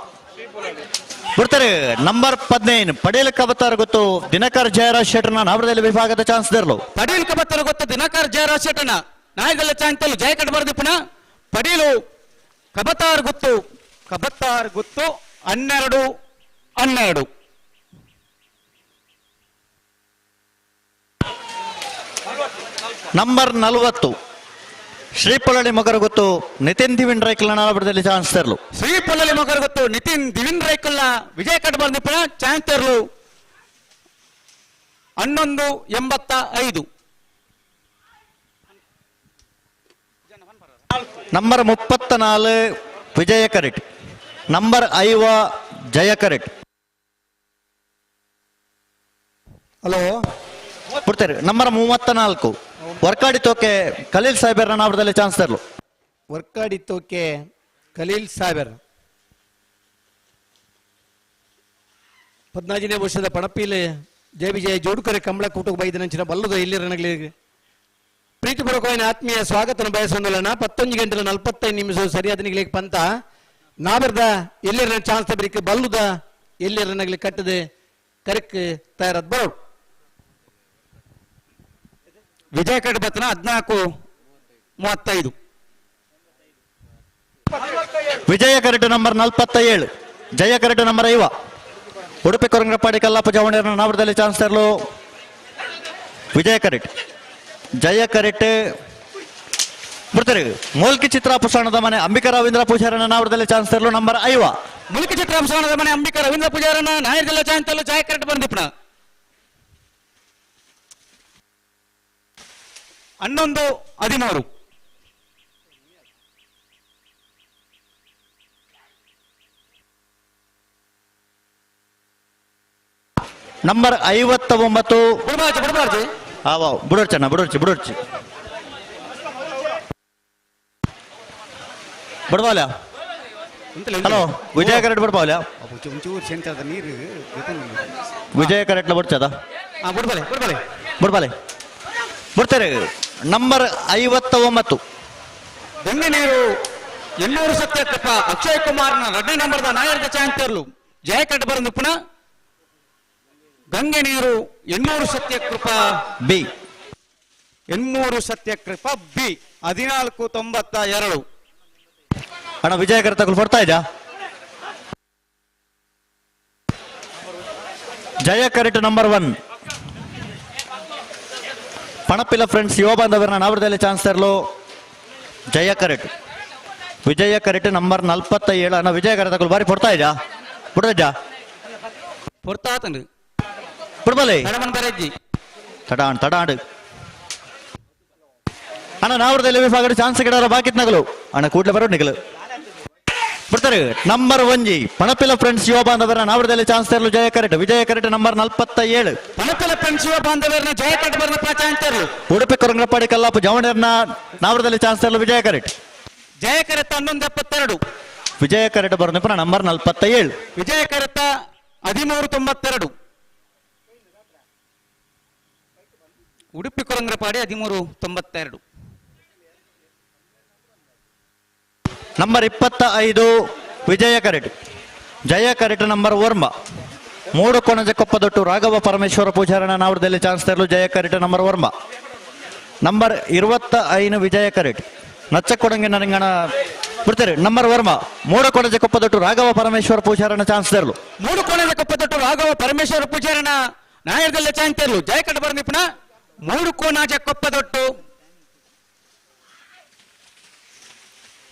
Speaker 11: ಬಿಡ್ತಾರೆ ನಂಬರ್ 15 ಪಡೇಲ್ ಕಬತ್ತಾರ ಗೊತ್ತು ದಿನಕರ್ ಜಯರಾಜ್ ಶೆಟ್ಟರ್ನ ನಾವಡದಲ್ಲಿ ವಿಭಾಗದ ಚಾನ್ಸ್ ತರಲು
Speaker 12: ಪಡೇಲ್ ಕಬತ್ತಾರ ಗೊತ್ತು ದಿನಕರ್ ಜಯರಾಜ್ ಶೆಟ್ಟರ್ನ ನಾಯಕಲ್ಲ ಚಾನ್ಸ್ ತರಲು ಜಯ ಕರೆಟ್ ಬರ್ದಿಪ್ಪಣ ಪಡೇಲು ಕಬತ್ತಾರ್ ಗೊತ್ತು 12:12
Speaker 11: ನಂಬರ್ 40 ಶ್ರೀಪೊಳಲಿ ಮೊಗರಗುತ್ತು ನಿತಿನ್ ದಿವಿನ್ ರೈಕಲ್ ನಾಳಬಡದಲ್ಲಿ ಚಾನ್ಸ್ ತೆರಲು
Speaker 12: ಶ್ರೀಪೊಲ್ಲಲಿ ಮೊಗರಗುತ್ತು ನಿತಿನ್ ದಿವಿನ್ ರೈಕಲ್ನ ವಿಜಯ ಕಟ್ಬಾರ್ ನಿಪುಣ ಚಾನ್ಸ್ ತೆರಲು 11:85.
Speaker 11: ನಂಬರ್ 34 ವಿಜಯ ಕರಿಟ್, ನಂಬರ್ 5 ಜಯ ಕರಿಟ್.
Speaker 8: ಹಲೋ
Speaker 11: ಬಿಡ್ತೇವೆ. ನಂಬರ್ 34 ವರ್ಕಾಡಿ ತೋಕೆ ಖಲೀಲ್ ಸಾಹೇಬರ ನಾವರದಲ್ಲಿ ಚಾನ್ಸ್ ತೆರಲು
Speaker 8: ವರ್ಕಾಡಿ ತೋಕೆ ಖಲೀಲ್ ಸಾಹೇಬರ್ 14ನೇ ವರ್ಷದ ಪಣಪಿಲೆ ಜಯ ವಿಜಯ ಜೋಡುಕರೆ ಕಂಬಳ ಕೂಟಕ್ಕೆ ಬೈದನಂಚಿನ ಬಲ್ಲದ ಇಲ್ಲಿರನಗಳಿಗೆ ಪ್ರೀತಿಪೂರ್ವಕమైన ಆತ್ಮೀಯ ಸ್ವಾಗತನ ಬಯಸೊಂದಲನ 11:45 ಸರಿಯಾದ ನಿಗಲಿಗೆ ಪಂತ ನಾಬರ್ದ ಎಲ್ಲಿರನ ಚಾನ್ಸ್ ತಬರಿಕೆ ಬಲ್ಲುದ ಎಲ್ಲಿರನಗಳಿಗೆ ಕಟ್ಟದೆ ಕರೆಕ್ ತಯಾರದ್ ಬರೋಡು
Speaker 12: ವಿಜಯ ಕಟ್ಬತ್ನ 14:35.
Speaker 11: ವಿಜಯ ಕರಿಟ್ ನಂಬರ್ 47 ಜಯ ಕರಿಟ್ ನಂಬರ್ 5 ಉಡುಪಿ ಕೊರಂಗರಪಾಡಿ ಕಲ್ಲಾಪ ಜವಣೇರನ ನಾವರದಲ್ಲಿ ಚಾನ್ಸ್ ತೆರಲು ವಿಜಯ ಕರಿಟ್ ಜಯ ಕರಿಟ್. ಬಿಡ್ತಾರೆ. ಮೂಲ್ಕಿ ಚಿತ್ರ ಪುಷಾಣದ ಮನೆ ಅಂಬಿಕಾ ರವೀಂದ್ರ ಪೂಜಾರನ ನಾವರದಲ್ಲಿ ಚಾನ್ಸ್ ತೆರಲು ನಂಬರ್ 5
Speaker 12: ಮುಲ್ಕಿ ಚಿತ್ರ ಪುಷಾಣದ ಮನೆ ಅಂಬಿಕಾ ರವೀಂದ್ರ ಪೂಜಾರನ ನಾಯರ್ದಲ್ಲ ಚಾನ್ಸ್ ತೆರಲು ಜಯ ಕರೆಕ್ಟ್ ಬಂದಿಪ್ಪಣ 11:13.
Speaker 11: ನಂಬರ್ 59
Speaker 12: ಬಿಡಬಾರ್ದು
Speaker 11: ಬಿಡೋರ್ಚಣ್ಣ ಬಿಡೋರ್ಚಿ ಬಿಡ್ಬಾಲ. ಹಲೋ ವಿಜಯ ಕರೆಕ್ಟ್ ಬಿಡ್ಬಾಲ ವಿಜಯ ಕರೆಕ್ಟ್ ಬಿಡ್ಚದ ಬಿಡ್ಬಾಲೆ ಬಿಡ್ತಾರೆ. ನಂಬರ್ 59
Speaker 12: ಗಂಗನೀರು 800 ಸತ್ಯಕೃಪ ಅಕ್ಷಯ್ ಕುಮಾರ್ನ 2ನೇ ನಂಬರ್ದ ನಾಯರ್ದ ಚಾನ್ಸ್ ತೆರಲು ಜಯ ಕರೆಕ್ಟ್ ಬಂದು ಪುನಃ ಗಂಗೆನೀರು 800 ಸತ್ಯಕೃಪ
Speaker 11: ಬಿ
Speaker 12: 800 ಸತ್ಯಕೃಪ ಬಿ 14:92.
Speaker 11: ಅಣ್ಣ ವಿಜಯ ಕರೆಕ್ಟ್ ತಗೊಳ್ ಕೊಡ್ತಾ ಇದ್ಯಾ ಜಯ ಕರೆಕ್ಟ್ ನಂಬರ್ 1 ಪಣಪಿಲ ಫ್ರೆಂಡ್ಸ್ ಯುವ ಬಾಂಧವರನ್ನ ನಾವರದಲ್ಲಿ ಚಾನ್ಸ್ ತರಲು ಜಯ ಕರೆಕ್ಟ್ ವಿಜಯ ಕರೆಕ್ಟ್ ನಂಬರ್ 47 ಅಣ್ಣ ವಿಜಯ ಕರೆಕ್ಟ್ ತಗೊಳ್ ಬಾರಿ ಕೊಡ್ತಾ ಇದ್ಯಾ ಬಿಡೋದ್ಯಾ
Speaker 12: ಪೊರ್ತಾತಂಡು
Speaker 11: ಬಿಡ್ಬಲೆ
Speaker 12: ನಡಮನ್ ಬರೆಜ್ಜಿ
Speaker 11: ತಡಾಂಡು ಅಣ್ಣ ನಾವರದಲ್ಲಿ ವಿಭಾಗದ ಚಾನ್ಸ್ ಗಿಡರ ಬಾಕಿತ್ ನಗಲು ಅಣ್ಣ ಕೂಡ್ಲೆ ಬರೋ ನಿಗಲು ಬಿಡ್ತಾರೆ. ನಂಬರ್ 1 ಪಣಪಿಲ ಫ್ರೆಂಡ್ಸ್ ಯುವ ಬಾಂಧವರ ನಾವರದಲ್ಲಿ ಚಾನ್ಸ್ ತರಲು ಜಯ ಕರೆಕ್ಟ್ ವಿಜಯ ಕರೆಕ್ಟ್ ನಂಬರ್ 47
Speaker 12: ಪಣಪಿಲ ಫ್ರೆಂಡ್ಸ್ ಯುವ ಬಾಂಧವರನ್ನ ಜಯ ಕರೆಕ್ಟ್ ಬರ್ನ ಚಾನ್ಸ್ ತೆರಲು
Speaker 11: ಉಡುಪಿ ಕೊರಂಗರಪಾಡಿ ಕಲ್ಲಾಪ ಜವಣೇರನ ನಾವರದಲ್ಲಿ ಚಾನ್ಸ್ ತರಲು ವಿಜಯ ಕರೆಕ್ಟ್
Speaker 12: ಜಯ ಕರೆಕ್ಟ್ 11:72.
Speaker 11: ವಿಜಯ ಕರೆಕ್ಟ್ ಬರೋಣ ನಂಬರ್ 47
Speaker 12: ವಿಜಯ ಕರೆಕ್ಟ್ 13:92. ಉಡುಪಿ ಕೊರಂಗರಪಾಡಿ 13:92.
Speaker 11: ನಂಬರ್ 25 ವಿಜಯ ಕರೆಕ್ಟ್ ಜಯ ಕರೆಕ್ಟ್ ನಂಬರ್ 1 ಮೂಡು ಕೊಣಜ ಕೊಪ್ಪದೊಟ್ಟು ರಾಘವ ಪರಮೇಶ್ವರ ಪೂಜಾರನ ನಾವರದಲ್ಲಿ ಚಾನ್ಸ್ ತರಲು ಜಯ ಕರೆಕ್ಟ್ ನಂಬರ್ 1 ನಂಬರ್ 25 ವಿಜಯ ಕರೆಕ್ಟ್ ನಚ್ಚ ಕೊಡಂಗೆ ನರಂಗಣ ಬಿಡ್ತಾರೆ. ನಂಬರ್ 1 ಮೂಡು ಕೊಣಜ ಕೊಪ್ಪದೊಟ್ಟು ರಾಘವ ಪರಮೇಶ್ವರ ಪೂಜಾರನ ಚಾನ್ಸ್ ತರಲು
Speaker 12: ಮೂಡು ಕೋಣದ ಕೊಪ್ಪದೊಟ್ಟು ರಾಘವ ಪರಮೇಶ್ವರ ಪೂಜಾರನ ನಾಯರ್ದಲ್ಲ ಚಾನ್ಸ್ ತೆರಲು ಜಯ ಕರೆಕ್ಟ್ ಬರ್ನಿ ಪುನಃ ಮೂಡು ಕೋಣಾಜ ಕೊಪ್ಪದೊಟ್ಟು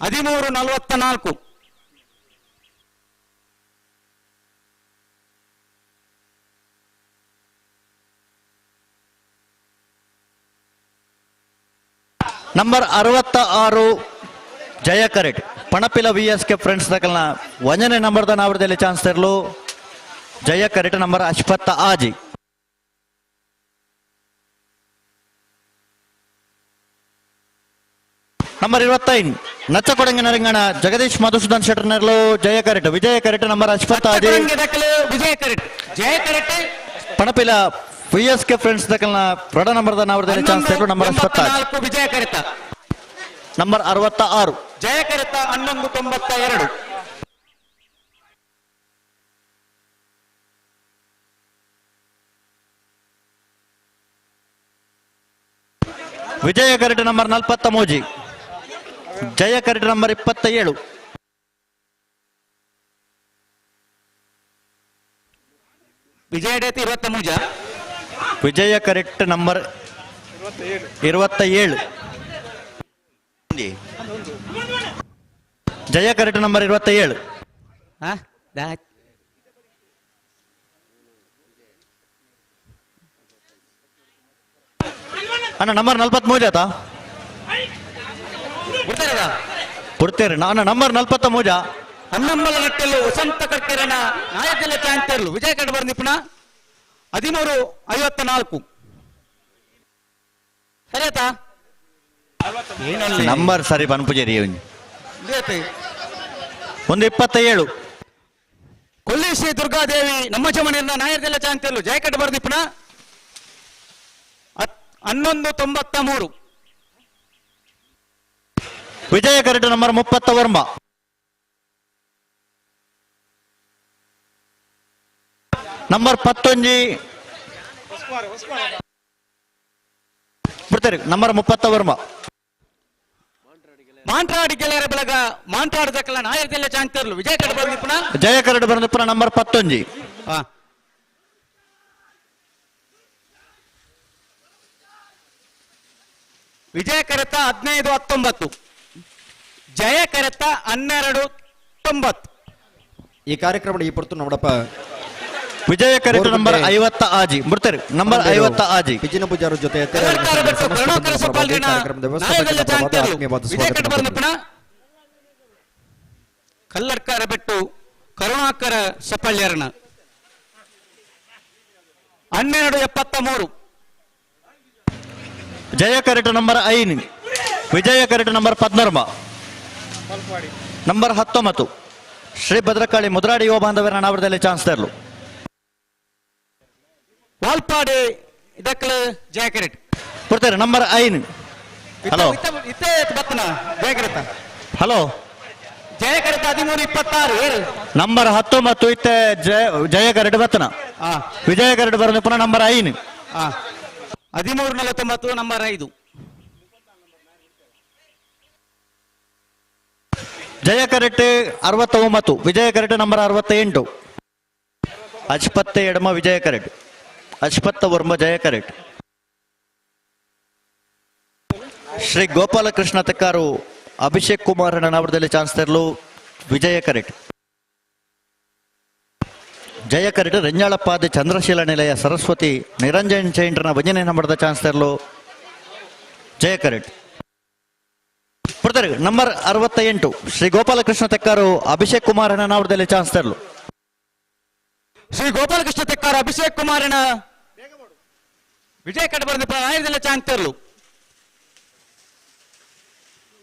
Speaker 12: 13:44.
Speaker 11: ನಂಬರ್ 66 ಜಯ ಕರೆಕ್ಟ್ ಪಣಪಿಲ VSK ಫ್ರೆಂಡ್ಸ್ ದಕಲ್ನ 1ನೇ ನಂಬರ್ದ ನಾವರದಲ್ಲಿ ಚಾನ್ಸ್ ತರಲು ಜಯ ಕರೆಕ್ಟ್ ನಂಬರ್ 58 ಆಜಿ ನಂಬರ್ 25 ನಚ್ಚ ಕೊಡಂಗೆ ನರಂಗಣ ಜಗದೀಶ್ ಮಧುಸೂದನ್ ಶೆಟ್ಟರ್ ನೆರಲು ಜಯ ಕರೆಕ್ಟ್ ವಿಜಯ ಕರೆಕ್ಟ್ ನಂಬರ್ 58 ಆಜಿ
Speaker 12: ವಿಜಯ ಕರೆಕ್ಟ್ ಜಯ ಕರೆಕ್ಟ್
Speaker 11: ಪಣಪಿಲ VSK ಫ್ರೆಂಡ್ಸ್ ದಕಲ್ನ 2ರ ನಂಬರ್ದ ನಾವರದಲ್ಲಿ ಚಾನ್ಸ್ ತರಲು ನಂಬರ್ 58
Speaker 12: ವಿಜಯ ಕರೆಕ್ಟ್
Speaker 11: ನಂಬರ್ 66
Speaker 12: ಜಯ ಕರೆಕ್ಟ್ 11:92.
Speaker 11: ವಿಜಯ ಕರೆಕ್ಟ್ ನಂಬರ್ 43 ಜಯ ಕರೆಕ್ಟ್ ನಂಬರ್ 27
Speaker 12: ವಿಜಯ ಡೇತಿ 23
Speaker 11: ವಿಜಯ correct number 27 ಜಯ correct number 27. ಅಣ್ಣ number 43 ಆತಾ ಪುಡ್ತೇರಿ ನಾನು ನಂಬರ್ 43
Speaker 12: ಹನ್ನೊಂಬಲ ನಟ್ಟಲು ವಸಂತ ಕರ್ಕೆರನ ನಾಯಕಲ್ಲ ಚಾಂತರ್ಲು ವಿಜಯ ಕಡೆ ಬರ್ನಿಪ್ಪಣ 13:54 ಸರಿ ಆತಾ
Speaker 11: ನಂಬರ್ ಸರಿ ಬನ್ಪುಜೇರಿ ಒಂದು 27.
Speaker 12: ಕೊಲ್ಲಿ ಶ್ರೀ ದುರ್ಗಾದೇವಿ ನಮ್ಮ ಜಮನೆಯನ್ನ ನಾಯಕಲ್ಲ ಚಾಂತರ್ಲು ಜಯ ಕಡೆ ಬರ್ನಿಪ್ಪಣ 11:93
Speaker 11: ವಿಜಯ ಕರೆಕ್ಟ್ ನಂಬರ್ 31. ನಂಬರ್ 11 ಬಿಡ್ತಾರೆ ನಂಬರ್ 31.
Speaker 12: ಮಾಂಟ್ರಾಡಿ ಗೆಳೆಯರ ಬೆಳಗ ಮಾಂಟ್ರಾಡದಕ್ಕಲ್ಲ ನಾಯಕಲ್ಲ ಚಾಂತರ್ಲು ವಿಜಯ ಕಡೆ ಬರ್ನಿಪ್ಪಣ
Speaker 11: ಜಯ ಕರೆಕ್ಟ್ ಬರ್ನಿಪ್ಪಣ ನಂಬರ್ 11.
Speaker 12: ವಿಜಯ ಕರೆತ 15:19 ಜಯ ಕರೆತ 12:90
Speaker 4: ಈ ಕಾರ್ಯಕ್ರಮ ಈ ಪಡ್ತು ನೋಡಪ್ಪ
Speaker 11: ವಿಜಯ ಕರೆಕ್ಟ್ ನಂಬರ್ 50 ಆಜಿ ಬಿಡ್ತಾರೆ ನಂಬರ್ 50 ಆಜಿ
Speaker 4: ಬಿಜಿನ ಪೂಜಾರ ಜೊತೆ
Speaker 12: ಕಲ್ಲರ್ಕಾರ ಬೆಟ್ಟು ಕರುಣಾಕರ ಸಪಳ್ಯರಣ 12:73
Speaker 11: ಜಯ ಕರೆಕ್ಟ್ ನಂಬರ್ 5. ವಿಜಯ correct number 14. Number 19 Shri Bhadrakali Mudradi ಯುವ ಬಾಂಧವರ ನಾವರದಲ್ಲಿ ಚಾನ್ಸ್ ತರಲು
Speaker 12: ವಾಲ್ಪಾಡಿ ಇದಕ್ಕಲು ಜಯ ಕರೆಕ್ಟ್
Speaker 11: ಕೊಡ್ತಾರೆ ನಂಬರ್ 5. ಹಲೋ
Speaker 12: ಇತ್ತೆ ಬತ್ತನ ಜಯ ಕರೆತ
Speaker 11: ಹಲೋ
Speaker 12: ಜಯ ಕರೆತ 13:26
Speaker 11: ನಂಬರ್ 19 ಇತ್ತೆ ಜಯ ಕರೆಕ್ಟ್ ಬತ್ತನ ವಿಜಯ ಕರೆಕ್ಟ್ ಬರೋದು ಪುನಃ ನಂಬರ್ 5.
Speaker 12: 13:49 ನಂಬರ್ 5
Speaker 11: ಜಯ ಕರೆಕ್ಟ್ 69 ವಿಜಯ ಕರೆಕ್ಟ್ ನಂಬರ್ 68. ಅಚ್ಪತ್ತೆ ಎಡಮ ವಿಜಯ ಕರೆಕ್ಟ್ ಅಚ್ಪತ್ತ ವರ್ಮ ಜಯ ಕರೆಕ್ಟ್. ಶ್ರೀ ಗೋಪಾಲಕೃಷ್ಣ ತೆಕ್ಕಾರು ಅಭಿಷೇಕ್ ಕುಮಾರ್ ನಾವರದಲ್ಲಿ ಚಾನ್ಸ್ ತರಲು ವಿಜಯ ಕರೆಕ್ಟ್. ಜಯ ಕರೆಕ್ಟ್ ರೆಂಜಾಳಪ್ಪಾದೆ ಚಂದ್ರಶೀಲ ನಿಲಯ ಸರಸ್ವತಿ ನಿರಂಜನ್ ಚೈಂಡ್ರನ ಭಜನೆ ನಂಬರ್ದ ಚಾನ್ಸ್ ತರಲು ಜಯ ಕರೆಕ್ಟ್. ಬರ್ತಾರೆ ನಂಬರ್ 68 ಶ್ರೀ ಗೋಪಾಲಕೃಷ್ಣ ತೆಕ್ಕಾರು ಅಭಿಷೇಕ್ ಕುಮಾರ್ ನಾವರದಲ್ಲಿ ಚಾನ್ಸ್ ತರಲು
Speaker 12: ಶ್ರೀ ಗೋಪಾಲಕೃಷ್ಣ ತೆಕ್ಕಾರ ಅಭಿಷೇಕ್ ಕುಮಾರನ ವಿಜಯ ಕಡೆ ಬಂದ ನಾಯಕಲ್ಲ ಚಾನ್ಸ್ ತರಲು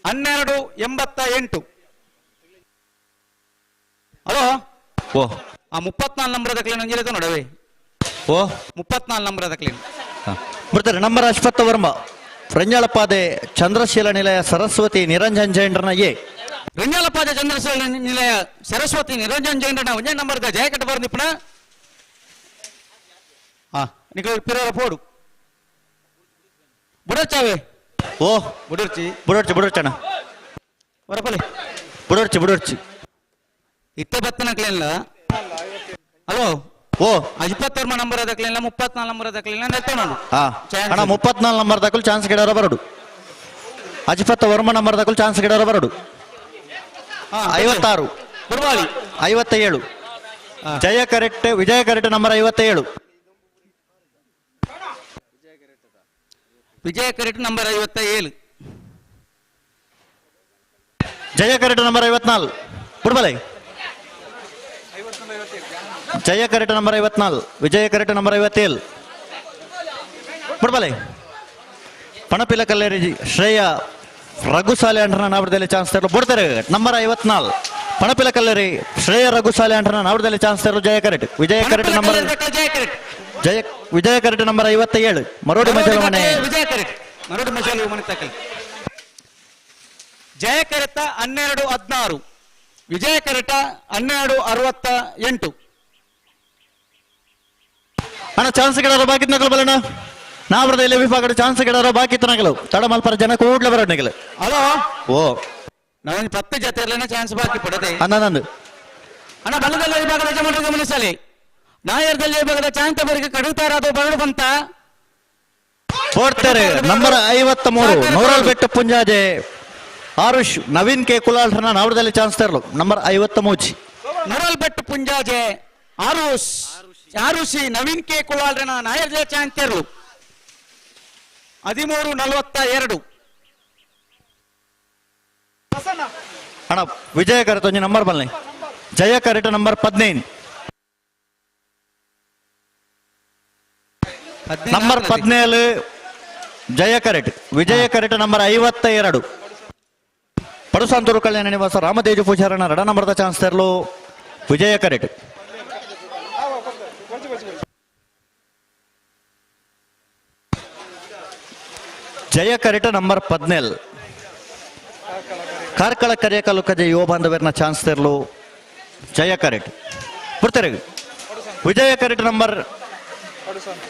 Speaker 12: 12:88 ಹಲೋ
Speaker 11: ಓ
Speaker 12: ಆ 34 ನಂಬರ್ ಅದಕ್ಕೆ ನಂಜಿರದ ನೋಡವೆ
Speaker 11: ಓ
Speaker 12: 34 ನಂಬರ್ ಅದಕ್ಕೆ
Speaker 11: ಬರ್ತಾರೆ ನಂಬರ್ 50 ವರ್ಮ ರಂಜಾಳಪಾದೆ ಚಂದ್ರಶೀಲ ನಿಲಯ ಸರಸ್ವತಿ ನಿರಂಜನ್ ಜೈಂಡ್ರನ ಎ
Speaker 12: ರಂಜಾಳಪಾದೆ ಚಂದ್ರಶೀಲ ನಿಲಯ ಸರಸ್ವತಿ ನಿರಂಜನ್ ಜೈಂಡ್ರನ ಒಂದೇ ನಂಬರ್ ಜಯ ಕಟ್ಟ ಬರ್ನಿಪ್ಪಣ ನಿಖಿಲ ಪಿರರ ಪೋಡು ಬುಡಚಾವೆ
Speaker 11: ಓ
Speaker 12: ಬುಡರ್ಚಿ
Speaker 11: ಬುಡರ್ಚಣ್ಣ
Speaker 12: ಹೊರಪಲೆ
Speaker 11: ಬುಡರ್ಚಿ
Speaker 12: ಇತ್ತೆ ಬತ್ತನಕ್ಲಿಲ್ಲ ಹಲೋ
Speaker 11: ಓ
Speaker 12: 24 ನಂಬರ್ ಅದಕ್ಲಿಲ್ಲ 34 ನಂಬರ್ ಅದಕ್ಲಿಲ್ಲ ನೆತ್ತ ನಾನು
Speaker 11: ಅಣ್ಣ 34 ನಂಬರ್ ದಕ್ಕಲು ಚಾನ್ಸ್ ಗಿಡರ ಬರಡು 54 ವರ್ಮ ನಂಬರ್ ದಕ್ಕಲು ಚಾನ್ಸ್ ಗಿಡರ ಬರಡು 56
Speaker 12: ಕುರ್ವಾಳಿ
Speaker 11: 57 ಜಯ ಕರೆಕ್ಟ್ ವಿಜಯ ಕರೆಕ್ಟ್ ನಂಬರ್ 57
Speaker 12: ವಿಜಯ ಕರೆಕ್ಟ್ ನಂಬರ್ 57
Speaker 11: ಜಯ ಕರೆಕ್ಟ್ ನಂಬರ್ 54 ಬಿಡ್ಬಲೈ ಜಯ ಕರೆಕ್ಟ್ ನಂಬರ್ 54 ವಿಜಯ ಕರೆಕ್ಟ್ ನಂಬರ್ 57 ಬಿಡ್ಬಲೈ ಪಣಪಿಲ ಕಲ್ಲೇರಿ ಶ್ರೇಯ ರಘುಸಾಲೆ ಅಂಡ್ರನ ನಾವರದಲ್ಲಿ ಚಾನ್ಸ್ ತರಲು ಬಿಡ್ತಾರೆ ನಂಬರ್ 54 ಪಣಪಿಲ ಕಲ್ಲೇರಿ ಶ್ರೇಯ ರಘುಸಾಲೆ ಅಂಡ್ರನ ನಾವರದಲ್ಲಿ ಚಾನ್ಸ್ ತರಲು ಜಯ ಕರೆಕ್ಟ್ ವಿಜಯ ಕರೆಕ್ಟ್ ನಂಬರ್ ವಿಜಯ ಕರೆಕ್ಟ್ ನಂಬರ್ 57 ಮರೋಡಿ ಮಜಲು ಮನೆ
Speaker 12: ವಿಜಯ ಕರೆಕ್ಟ್ ಮರೋಡಿ ಮಜಲು ಮನೆ ತಕ್ಕಲಿ ಜಯ ಕರೆತ 12:16 ವಿಜಯ ಕರೆಟ 12:68
Speaker 11: ಅಣ್ಣ ಚಾನ್ಸ್ ಗಿಡಾರೋ ಬಾಕಿ ನಗಲು ಬಲಣ್ಣ ನಾವರದಲ್ಲಿ ವಿಭಾಗದ ಚಾನ್ಸ್ ಗಿಡಾರೋ ಬಾಕಿ ನಗಲು ತಡ ಮಲ್ಪರ ಜನ ಕೂಡ್ಲೆ ಬರೋ ನಿಗಲು
Speaker 12: ಹಲೋ
Speaker 11: ಓ
Speaker 12: ನಾನು 10 ಜೊತೆ ಚಾನ್ಸ್ ಬಾಕಿ ಪಡದೆ
Speaker 11: ನಂದು
Speaker 12: ಅಣ್ಣ ಬಲದಲ್ಲಿ ವಿಭಾಗದ ಜಮಟ ಗಮನಿಸಲಿ ನಾಯರ್ದಲ್ಲಿ ವಿಭಾಗದ ಚಾಂತವರಿಗೆ ಕಡುತ್ತಾರಾದ ಬರಡು ಬಂತ
Speaker 11: ಕೊಡ್ತಾರೆ ನಂಬರ್ 53 ನೂರಲ್ ಬೆಟ್ಟು ಪುಂಜಾಜೆ ಆರುಷ್ ನವೀನ್ ಕೆ ಕುಲಾಲ್ರನ್ನ ನಾವಡದಲ್ಲಿ ಚಾನ್ಸ್ ತೆರಲು ನಂಬರ್ 53
Speaker 12: ಮುರಲ್ಬೆಟ್ಟು ಪುಂಜಾಜೆ ಆರುಷಿ ನವೀನ್ ಕೆ ಕುಲಾಲ್ರನ ನಾಯರ್ಜೆ ಚಾಂತೆರ್ಲು 13:42
Speaker 11: ಅಣ್ಣ ವಿಜಯ ಕರೆತ ಒಂಜಿ ನಂಬರ್ ಬಲ್ಲೆ ಜಯ ಕರೆಟ ನಂಬರ್ 15 ನಂಬರ್ 17 ಜಯ ಕರೆಟ್ ವಿಜಯ ಕರೆಟ ನಂಬರ್ 52 ಪಡುಸಾಂತೂರು ಕಲ್ಯಾಣ ನಿವಾಸ ರಾಮತೇಜು ಪೂಜಾರನ ರಡ ನಂಬರ್ದ ಚಾನ್ಸ್ ತೆರಲು ವಿಜಯ ಕರೆಟ್ ಜಯ ಕರೆಟ ನಂಬರ್ 17 ಕಾರ್ಕಳ ಕರಿಯಕಲ್ಲು ಕಜೆ ಯುವ ಬಾಂಧವರನ್ನ ಚಾನ್ಸ್ ತೆರಲು ಜಯ ಕರೆಟ್ ಬರ್ತಾರೆ ವಿಜಯ ಕರೆಟ್ ನಂಬರ್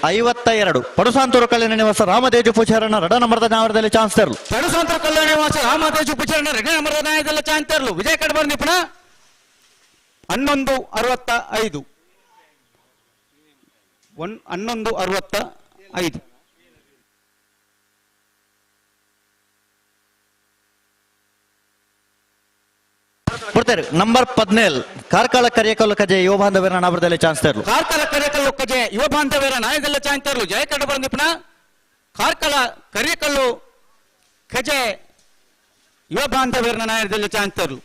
Speaker 11: 52 ಪಡುಸಾಂತೂರು ಕಲ್ಯಾಣ ನಿವಾಸ ರಾಮತೇಜು ಪೂಜಾರನ ರಡ ನಂಬರ್ದ ನ್ಯಾಯದಲ್ಲಿ ಚಾನ್ಸ್ ತೆರಲು
Speaker 12: ಪಡುಸಾಂತೂರು ಕಲ್ಯಾಣ ನಿವಾಸ ರಾಮತೇಜು ಪೂಜಾರನ ರಡ ನಂಬರ್ದ ನ್ಯಾಯದಲ್ಲಿ ಚಾನ್ಸ್ ತೆರಲು ವಿಜಯ ಕಡಬರ್ ನಿಪುಣ 11:65 11:65
Speaker 11: ಬರ್ತಾರೆ ನಂಬರ್ 17 ಕಾರ್ಕಳ ಕರಿಯಕಲ್ಲು ಕಜೆ ಯುವ ಬಾಂಧವರ ನಾವರದಲ್ಲಿ ಚಾನ್ಸ್ ತೆರಲು
Speaker 12: ಕಾರ್ಕಳ ಕರಿಯಕಲ್ಲು ಕಜೆ ಯುವ ಬಾಂಧವರ ನಾಯದಲ್ಲಿ ಚಾನ್ಸ್ ತೆರಲು ಜಯ ಕಡಬರ್ ನಿಪುಣ ಕಾರ್ಕಳ ಕರಿಯಕಲ್ಲು ಕಜೆ ಯುವ ಬಾಂಧವರ ನಾಯದಲ್ಲಿ ಚಾನ್ಸ್ ತೆರಲು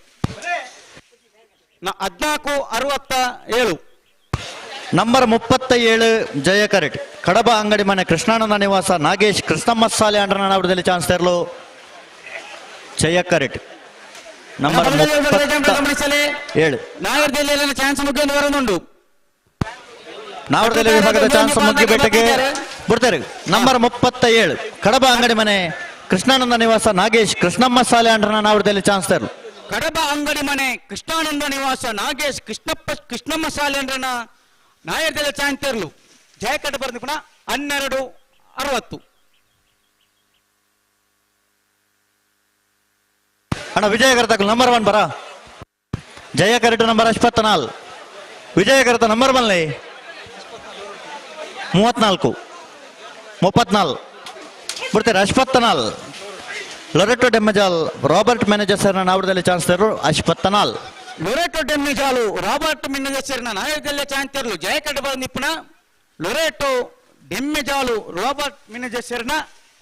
Speaker 12: 14:67
Speaker 11: ನಂಬರ್ 37 ಜಯ ಕರೆಟ್ ಕಡಬ ಅಂಗಡಿ ಮನೆ ಕೃಷ್ಣಾನಂದ ನಿವಾಸ ನಾಗೇಶ್ ಕೃಷ್ಣಮ್ಮ ಸಾಲೆ ಅಂಡ್ರ ನಾವರದಲ್ಲಿ ಚಾನ್ಸ್ ತೆರಲು ಜಯ ಕರೆಟ್ ನಂಬರ್ 37
Speaker 12: ನಾಗರದಲ್ಲಿ ಚಾನ್ಸ್ ಮುಗಿಯನ್ನು ಬರೋದುಂಟು
Speaker 11: ನಾವರದಲ್ಲಿ ವಿಭಾಗದ ಚಾನ್ಸ್ ಮುಗಿ ಬೆಟ್ಟಗೆ ಬರ್ತಾರೆ ನಂಬರ್ 37 ಕಡಬ ಅಂಗಡಿ ಮನೆ ಕೃಷ್ಣಾನಂದ ನಿವಾಸ ನಾಗೇಶ್ ಕೃಷ್ಣಮ್ಮ ಸಾಲೆ ಅಂಡ್ರ ನಾವರದಲ್ಲಿ ಚಾನ್ಸ್ ತೆರಲು
Speaker 12: ಕಡಬ ಅಂಗಡಿ ಮನೆ ಕೃಷ್ಣಾನಂದ ನಿವಾಸ ನಾಗೇಶ್ ಕೃಷ್ಣಮ್ಮ ಶಾಲೆಂದ್ರನ ನಾಯರ್ದೆಲ್ಲ ಚಾನ್ಸ್ ತೆರಲು ಜಯ ಕಡಬರ್ ನಿಪುಣ 12:60
Speaker 11: ಅಣ್ಣ ವಿಜಯ ಕರೆತ ನಂಬರ್ 1 ಬರ ಜಯ ಕರೆಟ್ ನಂಬರ್ 54 ವಿಜಯ ಕರೆತ ನಂಬರ್ 1 34 ಬಿಡ್ತಾರೆ 54 ಲೊರೆಟೋ ಡೆಮ್ಮಜಾಲ್ ರಾಬರ್ಟ್ ಮ್ಯಾನೇಜರ್ ಸರ್ನ ನಾವರದಲ್ಲಿ ಚಾನ್ಸ್ ತೆರಲು 54
Speaker 12: ಲೊರೆಟೋ ಡೆಮ್ಮಿಜಾಲು ರಾಬರ್ಟ್ ಮಿನ್ನಜೆಸರ್ನ ನಾಯಕದಲ್ಲೇ ಚಾನ್ಸ್ ತೆರಲು ಜಯ ಕಡಬರ್ ನಿಪುಣ ಲೊರೆಟೋ ಡೆಮ್ಮಿಜಾಲು ರಾಬರ್ಟ್ ಮಿನ್ನಜೆಸರ್ನ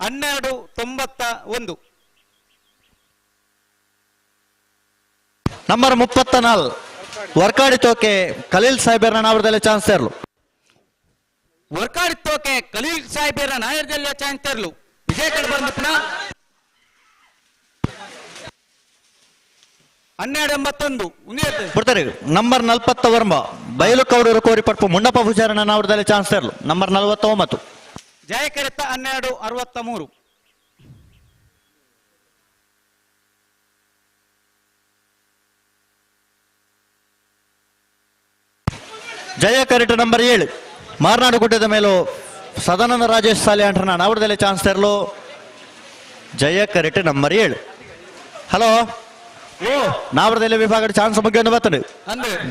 Speaker 12: 12:91
Speaker 11: ನಂಬರ್ 34 ವರ್ಕಾಡಿ ತೋಕೆ ಖಲೀಲ್ ಸಾಹೇಬರ್ನ ನಾವರದಲ್ಲಿ ಚಾನ್ಸ್ ತೆರಲು
Speaker 12: ವರ್ಕಾಡಿ ತೋಕೆ ಖಲೀಲ್ ಸಾಹೇಬರ ನಾಯಕದಲ್ಲೇ ಚಾನ್ಸ್ ತೆರಲು ವಿಜಯ ಕಡಬರ್ ನಿಪುಣ 12:81
Speaker 11: ಬಿಡ್ತಾರೆ ನಂಬರ್ 40 ವರ್ಮ ಬಯಲು ಕೌಡೂರು ಕೋರಿಪಟ್ಪು ಮುಂಡಪ್ಪ ಪೂಜಾರನ ನಾವರದಲ್ಲಿ ಚಾನ್ಸ್ ತೆರಲು ನಂಬರ್ 49
Speaker 12: ಜಯ ಕರೆತ 12:63
Speaker 11: ಜಯ ಕರೆಟ್ ನಂಬರ್ 7 ಮಾರ್ನಾಡು ಗುಡ್ಡದ ಮೇಲೂ ಸದಾನಂದ ರಾಜೇಶ್ ಸಾಲೆ ಅಂಟ್ರನ ನಾವರದಲ್ಲಿ ಚಾನ್ಸ್ ತೆರಲು ಜಯ ಕರೆಟ್ ನಂಬರ್ 7 ಹಲೋ ನಾವರದಲ್ಲಿ ವಿಭಾಗದ ಚಾನ್ಸ್ ಬಗ್ಗೆ ಒಂದು ಬರ್ತದೆ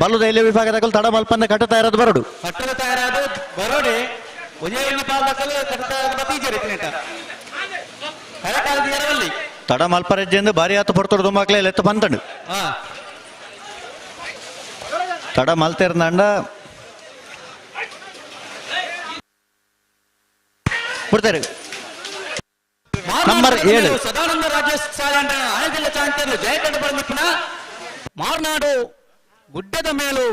Speaker 11: ಬಲ್ಲು ದೈಲ್ಯ ವಿಭಾಗದಾಗ ತಡ ಮಲ್ಪಂದ ಕಟ್ಟುತ್ತಾ ಇರೋದು ಬರಡು
Speaker 12: ಬರೋಡೆ
Speaker 11: ತಡ ಮಲ್ಪರೆಜ್ಜೆಂದು ಭಾರಿ ಆತು ಪಡ್ತೋಡು ತುಂಬಾಕ್ಲೇ ಎತ್ತು ಬಂತಂಡು ತಡ ಮಲ್ತಿರ್ದಂಡ ಬಿಡ್ತಾರೆ ನಂಬರ್ 7
Speaker 12: ಸದಾನಂದ ರಾಜೇಶ್ ಸಾಲಂಡ ಆಯದೆಲ್ಲ ಚಾಂತರು ಜಯ ಕಡಬರ್ ನಿಪುಣ ಮಾರ್ನಾಡು ಗುಡ್ಡದ ಮೇಲೂ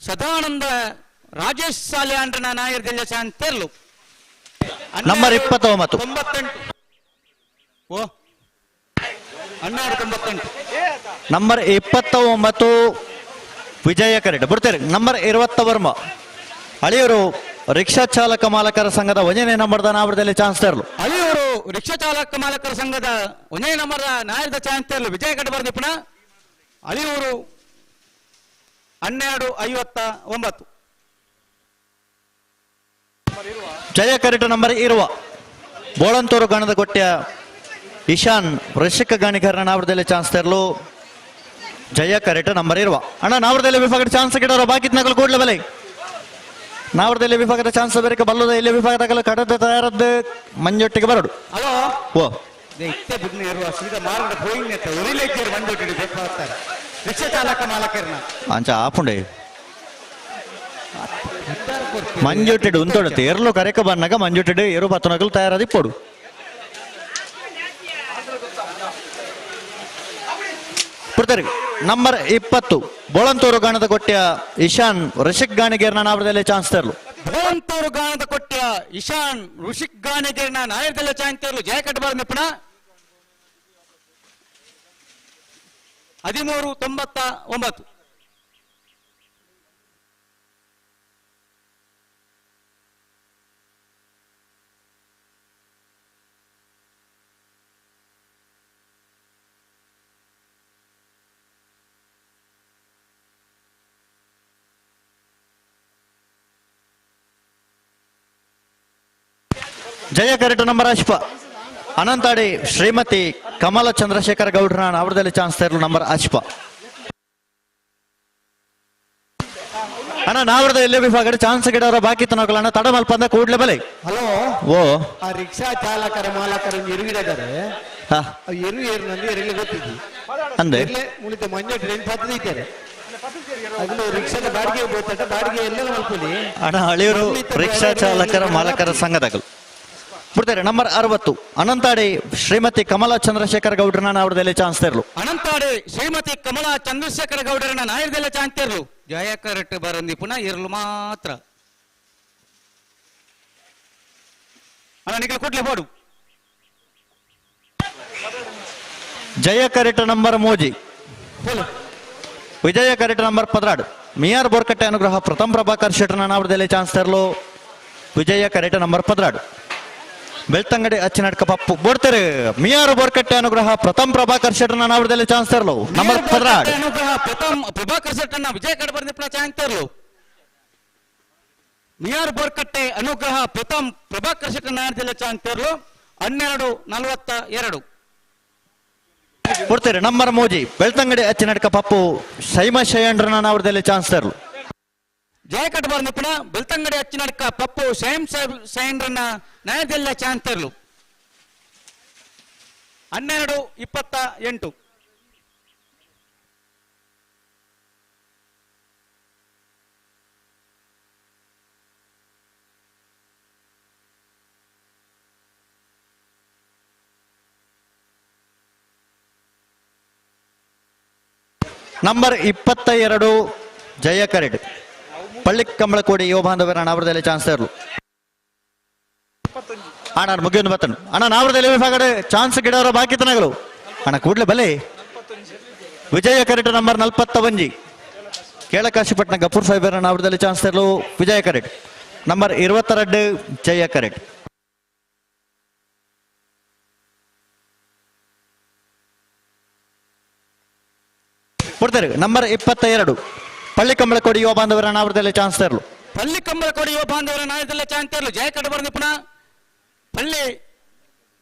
Speaker 12: ಸದಾನಂದ ರಾಜೇಶ್ ಸಾಲೆ ಅಂಡ್ರನ ನಾಯರ್ದೆಲ್ಲ ಚಾಂತೆರ್ಲು
Speaker 11: ನಂಬರ್ 29
Speaker 12: ಓ 12:98
Speaker 11: ನಂಬರ್ 29 ವಿಜಯ ಕರೆಟ್ ಬಿಡ್ತಾರೆ ನಂಬರ್ 20 ವರ್ಮ ಹಳಿಯೂರು ರಿಕ್ಷಾ ಚಾಲಕ ಮಾಲಕರ ಸಂಘದ 1ನೇ ನಂಬರ್ದ ನಾವರದಲ್ಲಿ ಚಾನ್ಸ್ ತೆರಲು
Speaker 12: ಹಳಿಯೂರು ರಿಕ್ಷಾ ಚಾಲಕ ಮಾಲಕರ ಸಂಘದ 1ನೇ ನಂಬರ್ದ ನಾಯರ್ದ ಚಾನ್ಸ್ ತೆರಲು ವಿಜಯ ಕಡಬರ್ ನಿಪುಣ ಹಳಿಯೂರು 12:59
Speaker 11: ಜಯ ಕರೆಟ್ ನಂಬರ್ 20 ಬೋಳಂತೂರು ಗಣದ ಕೊಟ್ಟ ಇಶಾನ್ ವೃಶ್ಚಿಕ ಗಾಣಿಗಾರನ ನಾವರದಲ್ಲಿ ಚಾನ್ಸ್ ತೆರಲು ಜಯ ಕರೆಟ್ ನಂಬರ್ 20 ಅಣ್ಣ ನಾವರದಲ್ಲಿ ವಿಭಾಗದ ಚಾನ್ಸ್ ಗಿಡೋರು ಬಾಕಿತ್ ನಗಲು ಕೂಡಲೇ ಬಲೆ ನಾವರದಲ್ಲಿ ವಿಭಾಗದ ಚಾನ್ಸ್ ಬೇರೆ ಬಲ್ಲದ ಇಲ್ಲಿ ವಿಭಾಗದಾಗಲು ಕಡದ ತಯಾರದ್ದು ಮಂಜೊಟ್ಟಿಗೆ ಬರಡು
Speaker 12: ಹಲೋ
Speaker 11: ಓ
Speaker 12: ಇತ್ತೆ ಬಿಡ್ನೆ ಇರುವ ಸೀದಾ ಮಾರ್ಗ ಹೋಗಿ ಉರಿಲೇಕಿಯರು ಬಂದ್ಬಿಟ್ಟಿದ್ದು ಬೇಕಾಗ್ತಾರೆ ರಿಕ್ಷಾ ಚಾಲಕ ಮಾಲಕರನ್ನ
Speaker 11: ಅಂಚ ಆಪುಂಡೆ ಮಂಜುಟ್ಟಿಡು ಉಂತೊಡತೆ ಎರಲು ಕರೆಕ ಬನ್ನಗ ಮಂಜುಟ್ಟಿಡು ಎರು ಪತ್ತನಗಲು ತಯಾರಾದಿ ಪೋಡು ಪುರ್ತರಿ ನಂಬರ್ 20 ಬೋಳಂತೂರು ಗಾಣದ ಕೊಟ್ಟಿಯ ಇಶಾನ್ ಋಷಿಕ್ ಗಾಣಿಗೇರ್ನ ನಾವರದಲ್ಲಿ ಚಾನ್ಸ್ ತರಲು
Speaker 12: ಬೋಳಂತೂರು ಗಾಣದ ಕೊಟ್ಟಿಯ ಇಶಾನ್ ಋಷಿಕ್ ಗಾಣಿಗೇರ್ನ ನಾಯಕದಲ್ಲಿ ಚಾನ್ಸ್ ತರಲು ಜಯ ಕಟ್ಟಬಾರ ನಿಪುಣ 1399
Speaker 11: ಜಯ ಕರೆಕ್ಟ್ ನಂಬರ್ ಅಶ್ಪ ಅನಂತಾಡಿ ಶ್ರೀಮತಿ ಕಮಲ ಚಂದ್ರಶೇಖರ್ ಗೌಡ್ರ ಅವರದಲ್ಲಿ ಚಾನ್ಸ್ ತರಲು ನಂಬರ್ ಅಶ್ಪ ಅಣ್ಣ ನಾವರದ ಎಲ್ಲೇ ವಿಭಾಗ ಚಾನ್ಸ್ ಗಿಡವರ ಬಾಕಿ ತನಗಳನ್ನ ತಡ ಮಲ್ಪಂದ ಕೂಡ್ಲೆ ಬಲೆ
Speaker 8: ಹಲೋ
Speaker 11: ಓ
Speaker 8: ಆ ರಿಕ್ಷಾ ಚಾಲಕರ ಮಾಲಕರ ಎರುಗಿದ್ದಾರೆ ಏರಿನಲ್ಲಿ ಎರಿಲಿ ಗೊತ್ತಿದ್ದಿ
Speaker 11: ಅಂದೆ
Speaker 8: ಉಳಿದ ಮಂಜ ಟ್ರೈನ್ ಪದ್ಧತಿ ಇದ್ದಾರೆ ಅದನ್ನು ರಿಕ್ಷಾದ ಬಾಡಿಗೆ ಹೋಗ್ತಾರೆ ಬಾಡಿಗೆ ಎಲ್ಲ ಮಲ್ಕೊಳ್ಳಿ
Speaker 11: ಅಣ್ಣ ಹಳಿಯೂರು ರಿಕ್ಷಾ ಚಾಲಕರ ಮಾಲಕರ ಸಂಘದಗಳು ಬಿಡ್ತಾರೆ ನಂಬರ್ 60 ಅನಂತಾಡಿ ಶ್ರೀಮತಿ ಕಮಲಾ ಚಂದ್ರಶೇಖರ್ ಗೌಡ್ರನ ಅವರದಲ್ಲಿ ಚಾನ್ಸ್ ತರಲು
Speaker 12: ಅನಂತಾಡಿ ಶ್ರೀಮತಿ ಕಮಲಾ ಚಂದ್ರಶೇಖರ ಗೌಡರನ್ನ ನಾಯಕದಲ್ಲಿ ಚಾನ್ಸ್ ತರಲು ಜಯ ಕರೆಕ್ಟ್ ಬರಂದಿ ಪುನಃ ಇರಲು ಮಾತ್ರ ಅಣ್ಣ ನಿಖಿಲ್ ಕೊಡ್ಲಿ ಬೋಡು
Speaker 11: ಜಯ ಕರೆಕ್ಟ್ ನಂಬರ್ ಮೋಜಿ ವಿಜಯ ಕರೆಕ್ಟ್ ನಂಬರ್ 16 ಮಿಯಾರ್ ಬೋರ್ಕಟ್ಟೆ ಅನುಗ್ರಹ ಪ್ರಥಮ್ ಪ್ರಭಾಕರ್ ಶೆಟ್ರನ ಅವರದಲ್ಲಿ ಚಾನ್ಸ್ ತರಲು ವಿಜಯ ಕರೆಕ್ಟ್ ನಂಬರ್ 16 ಬೆಳ್ತಂಗಡಿ ಅಚ್ಚಿನಡ್ಕ ಪಪ್ಪು ಬೋಡ್ತಾರೆ ಮಿಯಾರು ಬೋರ್ಕಟ್ಟೆ ಅನುಗ್ರಹ ಪ್ರಥಮ್ ಪ್ರಭಾಕರ್ ಶೆಟ್ರನ ಅವರದಲ್ಲಿ ಚಾನ್ಸ್ ತರಲು ನಂಬರ್ 16
Speaker 12: ಅನುಗ್ರಹ ಪ್ರಥಮ್ ಪ್ರಭಾಕರ್ ಶೆಟ್ಟನ್ನ ವಿಜಯ ಕಡೆ ಬರ್ದಿ ಪುನಃ ಚಾನ್ಸ್ ತರಲು ಮಿಯಾರ್ ಬೋರ್ಕಟ್ಟೆ ಅನುಗ್ರಹ ಪ್ರಥಮ್ ಪ್ರಭಾಕರ್ ಶೆಟ್ಟನ ನಾಯಕದಲ್ಲಿ ಚಾನ್ಸ್ ತರಲು 12:42
Speaker 11: ಕೊಡ್ತಾರೆ ನಂಬರ್ ಮೋಜಿ ಬೆಳ್ತಂಗಡಿ ಅಚ್ಚಿನಡ್ಕ ಪಪ್ಪು ಸೈಮ ಶಯಂಡ್ರನ ಅವರದಲ್ಲಿ ಚಾನ್ಸ್ ತರಲು
Speaker 12: ಜಯ ಕಟ್ಟಬಾರ ನಿಪುಣ ಬೆಳ್ತಂಗಡಿ ಅಚ್ಚಿನಡ್ಕ ಪಪ್ಪು ಶಯಂ ಸೈನ್ರನ್ನ ನ್ಯಾಯದಲ್ಲ ಚಾನ್ಸ್ ತರಲು 12:28
Speaker 11: ನಂಬರ್ 22 ಜಯ ಕರೆಡ್ ಪಳ್ಳಿ ಕಂಬಳಕೋಡಿ ಯುವ ಬಾಂಧವರ ನಾವರದಲ್ಲಿ ಚಾನ್ಸ್ ತರಲು ಅಣ್ಣ ಮುಗಿಯೊಂದು ಬತ್ತನು ಅಣ್ಣ ನಾವರದಲ್ಲಿ ವಿಭಾಗಡೆ ಚಾನ್ಸ್ ಗಿಡವರ ಬಾಕಿ ತನಗಳು ಅಣ್ಣ ಕೂಡ್ಲೆ ಬಲೆ ವಿಜಯ ಕರೆಟ್ ನಂಬರ್ 41 ಕೇಳಕಾಶಿಪಟ್ಟಣ ಗಫೂರ್ ಸಾಹೇಬರ ನಾವರದಲ್ಲಿ ಚಾನ್ಸ್ ತರಲು ವಿಜಯ ಕರೆಟ್ ನಂಬರ್ 22 ಜಯ ಕರೆಟ್ ಕೊಡ್ತಾರೆ ನಂಬರ್ 22 ಪಳ್ಳಿ ಕಂಬಳಕೋಡಿ ಯುವ ಬಾಂಧವರ ನಾವರದಲ್ಲಿ ಚಾನ್ಸ್ ತರಲು
Speaker 12: ಪಳ್ಳಿ ಕಂಬಳಕೋಡಿ ಯುವ ಬಾಂಧವರ ನಾಯಕದಲ್ಲ ಚಾನ್ಸ್ ತರಲು ಜಯ ಕಟ್ಟಬಾರ ಪುನಃ ಪಳ್ಳಿ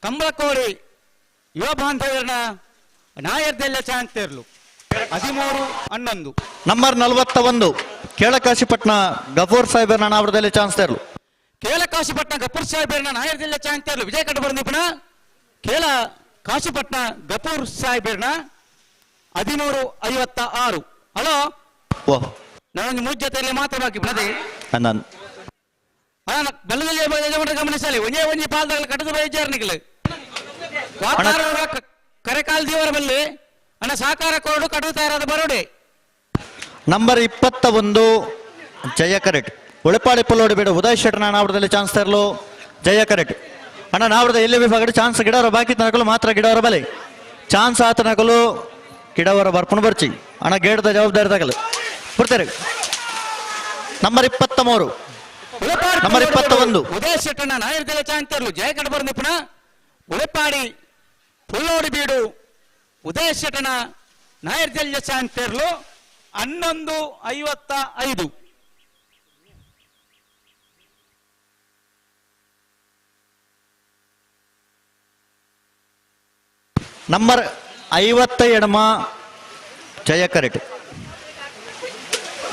Speaker 12: ಕಂಬಳಕೋಡಿ ಯುವ ಬಾಂಧವರನ್ನ ನಾಯಕದಲ್ಲ ಚಾನ್ಸ್ ತರಲು 13:11
Speaker 11: ನಂಬರ್ 41 ಕೇಳಕಾಶಿಪಟ್ಟಣ ಗಫೂರ್ ಸಾಹೇಬರ ನಾವರದಲ್ಲಿ ಚಾನ್ಸ್ ತರಲು
Speaker 12: ಕೇಳ ಕಾಶಿಪಟ್ಟಣ ಗಫೂರ್ ಸಾಹೇಬರನ್ನ ನಾಯಕದಲ್ಲ ಚಾನ್ಸ್ ತರಲು ವಿಜಯ ಕಟ್ಟಬಾರ ಪುನಃ ಕೇಳ ಕಾಶಿಪಟ್ಟಣ ಗಫೂರ್ ಸಾಹೇಬರನ್ನ 13:56 ಹಲೋ
Speaker 11: ಓ
Speaker 12: ನಾನೊಂದು ಮೂರು ಜೊತೆಯಲ್ಲಿ ಮಾತಾಡಬೇಕು ಪ್ರತಿ
Speaker 11: ನಾನು
Speaker 12: ಬೆಲ್ಲದಲ್ಲಿ ಯಜಮಾನ ಗಮನಿಸಲಿ ಒಂದೇ ಒಂಜಿ ಪಾಲ್ದಾಗ ಕಟ್ಟದ ಬೈಜಾರನಿಗಳು ಕರೆಕಾಲ್ ದೇವರ ಬಲ್ಲಿ ಅಣ್ಣ ಸಾಕಾರ ಕೊರಡು ಕಟ್ಟದ ತಯಾರಾದ ಬರೋಡೆ
Speaker 11: ನಂಬರ್ 21 ಜಯ ಕರೆಟ್ ಉಳಿಪಾಡಿ ಪಲ್ಲೋಡಿ ಬೇಡ ಉದಯ್ ಶೆಟ್ನ ನಾವರದಲ್ಲಿ ಚಾನ್ಸ್ ತರಲು ಜಯ ಕರೆಟ್ ಅಣ್ಣ ನಾವರದ ಎಲ್ಲಿ ವಿಭಾಗ ಚಾನ್ಸ್ ಗಿಡವರ ಬಾಕಿ ತನಕಲು ಮಾತ್ರ ಗಿಡವರ ಬಲೆ ಚಾನ್ಸ್ ಆತನಕಲು ಗಿಡವರ ಬರ್ಪಣ ಬರ್ಚಿ ಅಣ್ಣ ಗೇಡದ ಜವಾಬ್ದಾರಿ ತಗಲು ಬರ್ತಾರೆ ನಂಬರ್ 23 ನಂಬರ್ 21
Speaker 12: ಉದಯ ಶೆಟ್ಟಣ್ಣ ನಾಯಕದಲ್ಲ ಚಾನ್ಸ್ ತರಲು ಜಯ ಕಟ್ಟಬಾರ ಪುನಃ ಉಳಿಪಾಡಿ ಪುಲ್ಲೋಡಿ ಬೀಡು ಉದಯ ಶೆಟ್ಟಣ್ಣ ನಾಯಕದಲ್ಲ ಚಾನ್ಸ್ ತರಲು 11:55
Speaker 11: ನಂಬರ್ 57 ಜಯ ಕರೆಟ್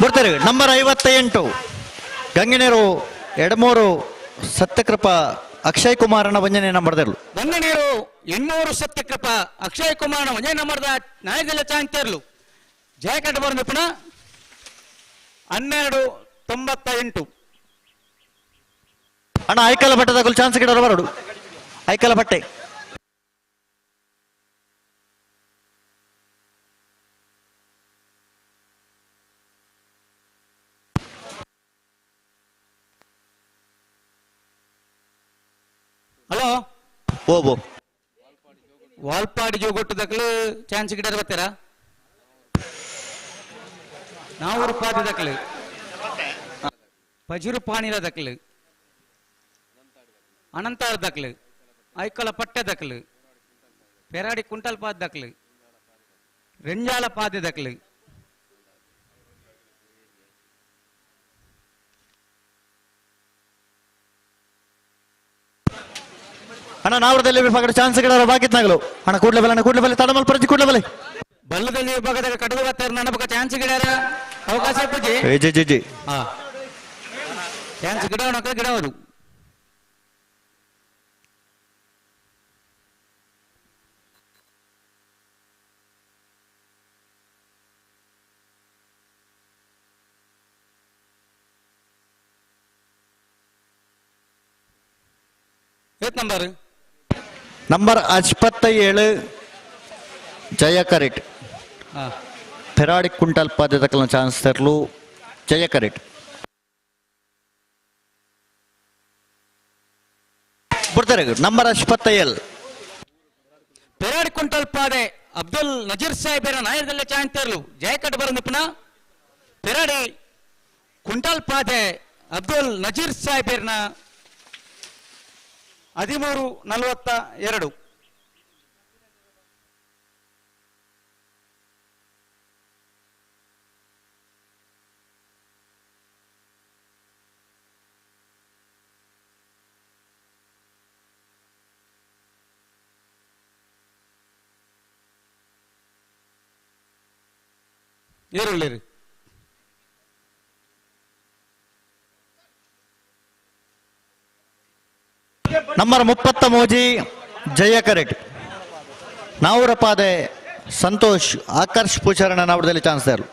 Speaker 11: ಬರ್ತಾರೆ ನಂಬರ್ 58 ಗಂಗಿನೇರು ಎಡಮೂರು ಸತ್ಯಕೃಪ ಅಕ್ಷಯ್ ಕುಮಾರನ ವಂಜನೆ ನಂಬರ್ದೆರ್ಲು
Speaker 12: ವಂದನೆಯರು 800 ಸತ್ಯಕೃಪ ಅಕ್ಷಯ್ ಕುಮಾರನ ವಂಜನೆ ನಂಬರ್ದ ನ್ಯಾಯದಲ್ಲ ಚಾಂತಿಯರ್ಲು ಜಯಕಟ್ಟ ಬರೆದ ಪುನಃ 1298.
Speaker 11: ಅಣ್ಣ ಐಕಲ ಬಟ್ಟೆ ಚಾನ್ಸ್ ಗಿಡವರು ಬರಡು ಐಕಲ ಬಟ್ಟೆ
Speaker 12: ಹಲೋ
Speaker 11: ಓಬೋ
Speaker 12: ವಾಲ್ಪಾಡಿ ಜೋಗೊಟ್ಟದಕ್ಕಲು ಚಾನ್ಸ್ ಗಿಡರ್ ಬರ್ತೀರಾ ನಾವೂರು ಪಾದಿ ದಕ್ಕಲು ಪಜಿರು ಪಾಣಿರ ದಕ್ಕಲು ಅನಂತಾರ ದಕ್ಕಲು ಐಕಲ ಪಟ್ಟೆ ದಕ್ಕಲು ಪೆರಾಡಿ ಕುಂಟಲ್ ಪಾದ ದಕ್ಕಲು ರೆಂಜಾಲ ಪಾದೆ ದಕ್ಕಲು
Speaker 11: ಅಣ್ಣ ನಾವರದಲ್ಲಿ ವಿಭಾಗದ ಚಾನ್ಸ್ ಗಿಡವರು ಬಾಕಿತ್ನಾಗಲು ಅಣ್ಣ ಕೂಡ್ಲೆ ಬಲೆ ತಡಮಲ್ ಪ್ರತಿ ಕೂಡ್ಲೆ ಬಲೆ
Speaker 12: ಬಲ್ಲದಲ್ಲಿ ವಿಭಾಗದಾಗ ಕಡದು ಬರ್ತಾರೆ ನನ್ನ ಬಗ್ಗೆ ಚಾನ್ಸ್ ಗಿಡಾರ ಅವಕಾಶ ಪೂಜೆ
Speaker 11: ಜಿ ಜಿ ಜಿ
Speaker 12: ಹಾ ಚಾನ್ಸ್ ಗಿಡ ಗಿಡ ಅವರು
Speaker 11: ನಂಬರ್ 57 ಜಯ ಕರೆಟ್ ಪೆರಾಡಿ ಕುಂಟಲ್ ಪಾದೆ ತಕ್ಕಲ ಚಾನ್ಸ್ ತರಲು ಜಯ ಕರೆಟ್ ಬರ್ತಾರೆ ನಂಬರ್ 57
Speaker 12: ಪೆರಾಡಿ ಕುಂಟಲ್ ಪಾದೆ ಅಬ್ದುಲ್ ನಜೀರ್ ಸಾಹೇಬರ ನಾಯಕದಲ್ಲೇ ಚಾನ್ಸ್ ತರಲು ಜಯಕಟ್ ಬರಂದು ಪುನಃ ಪೆರಾಡಿ ಕುಂಟಲ್ ಪಾದೆ ಅಬ್ದುಲ್ ನಜೀರ್ ಸಾಹೇಬರ್ನ 1342. ಏರುಳ್ಳಿರಿ
Speaker 11: ನಂಬರ್ 33 ಜಯ ಕರೆಟ್ ನಾವೂರ ಪಾದೆ ಸಂತೋಷ್ ಆಕರ್ಷ್ ಪೂಚಾರಣ ನಾವರದಲ್ಲಿ ಚಾನ್ಸ್ ತರಲು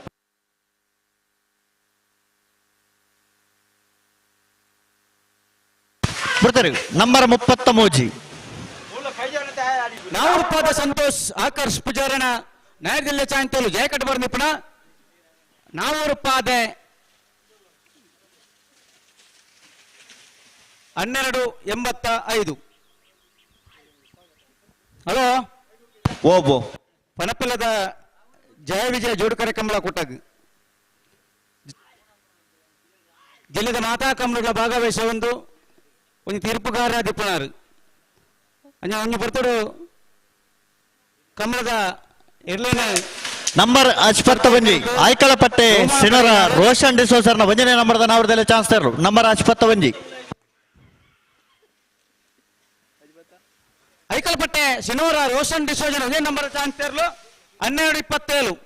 Speaker 11: ಬರ್ತಾರೆ ನಂಬರ್ 33
Speaker 12: ನಾವೂರ ಪಾದ ಸಂತೋಷ್ ಆಕರ್ಷ್ ಪೂಜಾರಣ ನ್ಯಾಯದಲ್ಲೇ ಚಾನ್ಸ್ ತರಲು ಜಯಕಟ್ ಬರಂದು ಪುನಃ ನಾವೂರ ಪಾದೆ 1285. ಹಲೋ
Speaker 11: ಓಬೋ
Speaker 12: ಪನಪಲ್ಲದ ಜಯ ವಿಜಯ ಜೋಡುಕರೆ ಕಂಬಳ ಕೊಟ್ಟಾಗ ಜಿಲ್ಲೆದ ಮಾತಾ ಕಂಬಳಗಳ ಭಾಗವಹಿಸ ಒಂದು ತೀರ್ಪುಗಾರ ದಿಪ್ಪನಾರು ಅಂಜ ಬರ್ತಡು ಕಂಬಳದ ಇರ್ಲೇನ
Speaker 11: ನಂಬರ್ 55 ಆಯ್ಕಳ ಪಟ್ಟೆ ಸಿನರ ರೋಷನ್ ಡಿಸೋಸರ್ನ ವಂಜನೆ ನಂಬರ್ದ ನಾವರದಲ್ಲಿ ಚಾನ್ಸ್ ತರಲು ನಂಬರ್ 55
Speaker 12: ಐಕಲ್ಪಟ್ಟೆ ಸಿನೋರ ರೋಷನ್ ಡಿಸೋಜನ್ ಒಂದೇ ನಂಬರ್ ಚಾನ್ಸ್ ತರಲು 1227.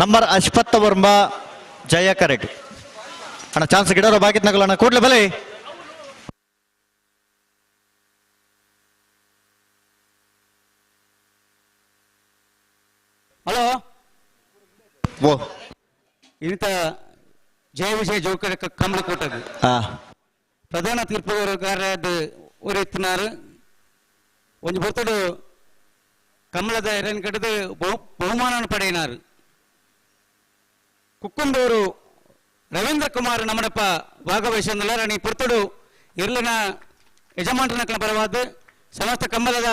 Speaker 11: ನಂಬರ್ 59 ಜಯ ಕರೆಟ್ ಅಣ್ಣ ಚಾನ್ಸ್ ಗಿಡರೋ ಬಾಕಿತ್ನಾಗಲ್ಲ ಅಣ್ಣ ಕೂಡ್ಲೆ ಬಲೆ
Speaker 12: ಹಲೋ
Speaker 11: ಓ
Speaker 12: ಇಂತ ಜಯ ವಿಜಯ ಜೋಕರ ಕಂಬಳ ಕೊಟ್ಟದು ಪ್ರಧಾನ ತೀರ್ಪುಗಾರದು ಒರೆತ್ತಿನಾರು ಒಂದು ಬರ್ತಡು ಕಮಲದ ಎರನ್ ಕಟ್ಟದು ಬಹುಮಾನ ಪಡೆಯಿನಾರು ಕುಕ್ಕುಂದೂರು ರವೀಂದ್ರ ಕುಮಾರ್ ನಮ್ಮನಪ್ಪ ಭಾಗವಹಿಸಿಲ್ಲ ರಾಣಿ ಪುರ್ತಡು ಇರ್ಲಿನ ಯಜಮಾನನಕ್ಕಳ ಪರವಾದ ಸಮಸ್ತ ಕಂಬಲದ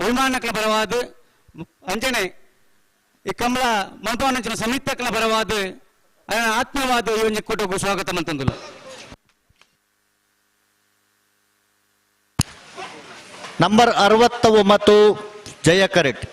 Speaker 12: ಅಭಿಮಾನಕ್ಕಳ ಪರವಾದ ಅಂಜನೆ ಈ ಕಂಬಳ ಮನಪಾವನ ಸಮಿತಕ್ಕಳ ಪರವಾದ ಆತ್ಮವಾದ ಇವನ್ ಕೊಟ್ಟು ಸ್ವಾಗತ ಮಂತಂದುಲ್ಲ
Speaker 11: ನಂಬರ್ 69 ಜಯ ಕರೆಟ್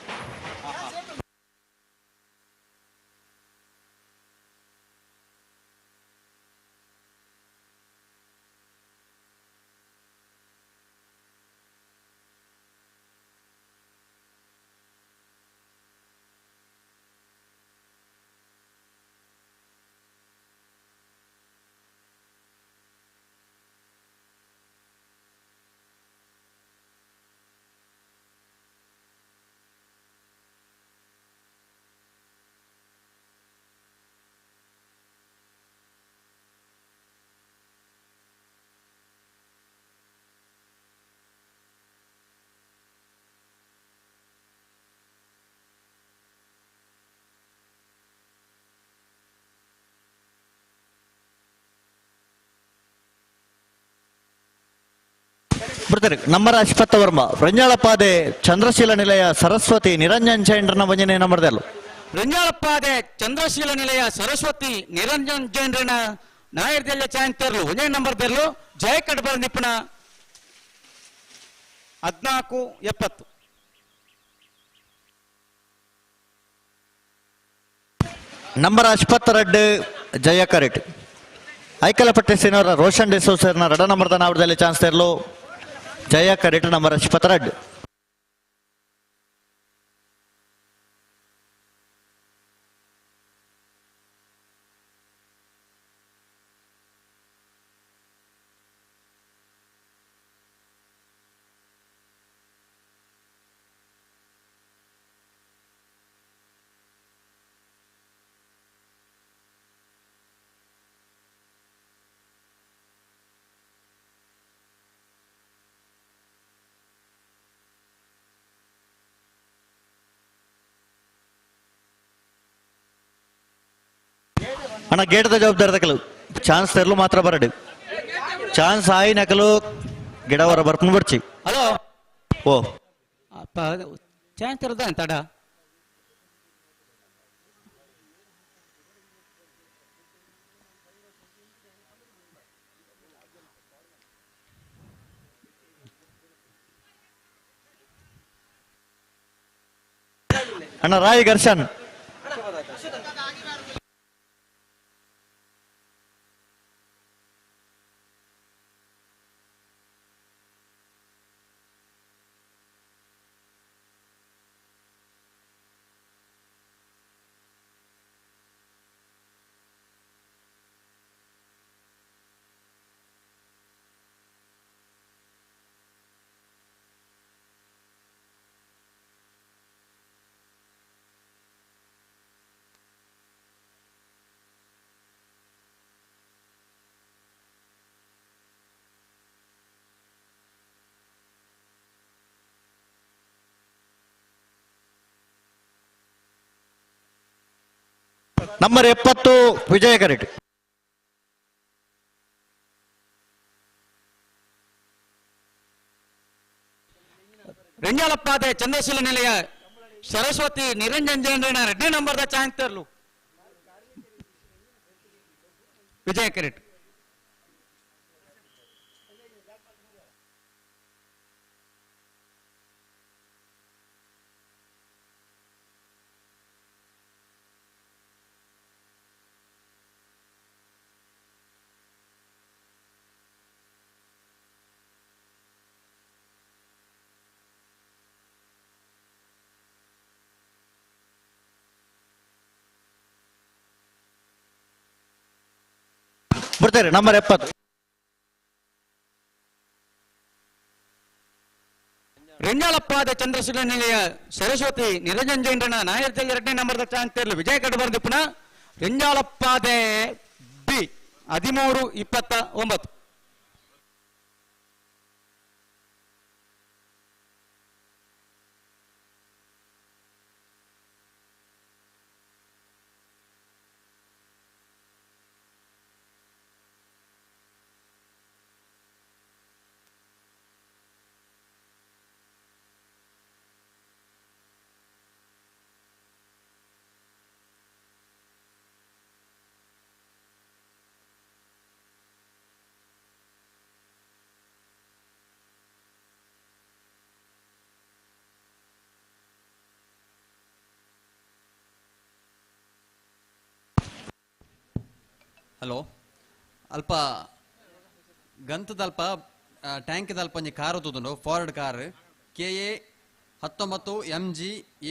Speaker 11: ಬರ್ತಾರೆ ನಂಬರ್ ಅಶ್ವತ್ಥ ವರ್ಮ ರಂಜಾಳಪಾದೆ ಚಂದ್ರಶೀಲ ನಿಲಯ ಸರಸ್ವತಿ ನಿರಂಜನ್ ಚೈಂಡ್ರನ ವಂಜನೆ ನಂಬರ್ದಲ್ಲು
Speaker 12: ರಂಜಾಳಪ್ಪಾದೆ ಚಂದ್ರಶೀಲ ನಿಲಯ ಸರಸ್ವತಿ ನಿರಂಜನ್ ಜೈನ್ರನ ನಾಯರ್ದೆಲ್ಲ ಚಾಯನ್ ತೆರಲು ಒಂದೇ ನಂಬರ್ ತೆರಲು ಜಯ ಕಡ್ಬರ್ ನಿಪುಣ 1470
Speaker 11: ನಂಬರ್ ಅಶ್ವತ್ಥ ರೆಡ್ ಜಯ ಕರೆಟ್ ಐಕಲಪಟ್ಟೆ ಸಿನೋರ ರೋಷನ್ ಡಿಸೋಸರ್ನ 2 ನಂಬರ್ದ ನಾವದಲ್ಲಿ ಚಾನ್ಸ್ ತೆರಲು ಜಯ ಕರೆಟ್ ನಂಬರ್ ಅಶ್ವತ್ಥ ರೆಡ್ ಅಣ್ಣ ಗೇಟದ ಜವಾಬ್ದಾರಿ ತಕಲು ಚಾನ್ಸ್ ತೆರಲು ಮಾತ್ರ ಬರಡು ಚಾನ್ಸ್ ಆಯಿ ನಕಲು ಗಿಡವರ ಬರ್ಪನ್ ಬರ್ಚಿ
Speaker 12: ಹಲೋ
Speaker 11: ಓ
Speaker 12: ಚಾಯನ್ ತೆರದ ತಡ
Speaker 11: ಅಣ್ಣ ರಾಯ್ ಘರ್ಷನ್ ನಂಬರ್ 70 ವಿಜಯ ಕರೆಟ್
Speaker 12: ರಂಜಾಳಪ್ಪಾದೆ ಚಂದ್ರಶೀಲ ನಿಲಯ ಸರಸ್ವತಿ ನಿರಂಜನ್ ಜೈನ್ರನ 2 ನಂಬರ್ದ ಚಾಯನ್ ತೆರಲು ವಿಜಯ ಕಿರೀಟ್
Speaker 11: ಬರ್ತಾರೆ ನಂಬರ್ 70
Speaker 12: ರಂಜಾಳಪ್ಪಾದೆ ಚಂದ್ರಶೀಲ ನಿಲಯ ಸರಸ್ವತಿ ನಿರಂಜನ್ ಜೈನ್ರನ ನಾಯರ್ದಲ್ಲಿ 2ನೇ ನಂಬರ್ದ ಚಾನ್ಸ್ ತೆರಲು ವಿಜಯ ಕಡಬರ್ದು ಪುನಃ ರಂಜಾಳಪ್ಪಾದೆ ಬಿ 1329
Speaker 13: ಹಲೋ ಅಲ್ಪ ಗಂತದಲ್ಪ ಟ್ಯಾಂಕ್ದಲ್ಪ ಒಂಜಿ ಕಾರ್ ಹೊತ್ತುಂಡು forward car KA 19 MG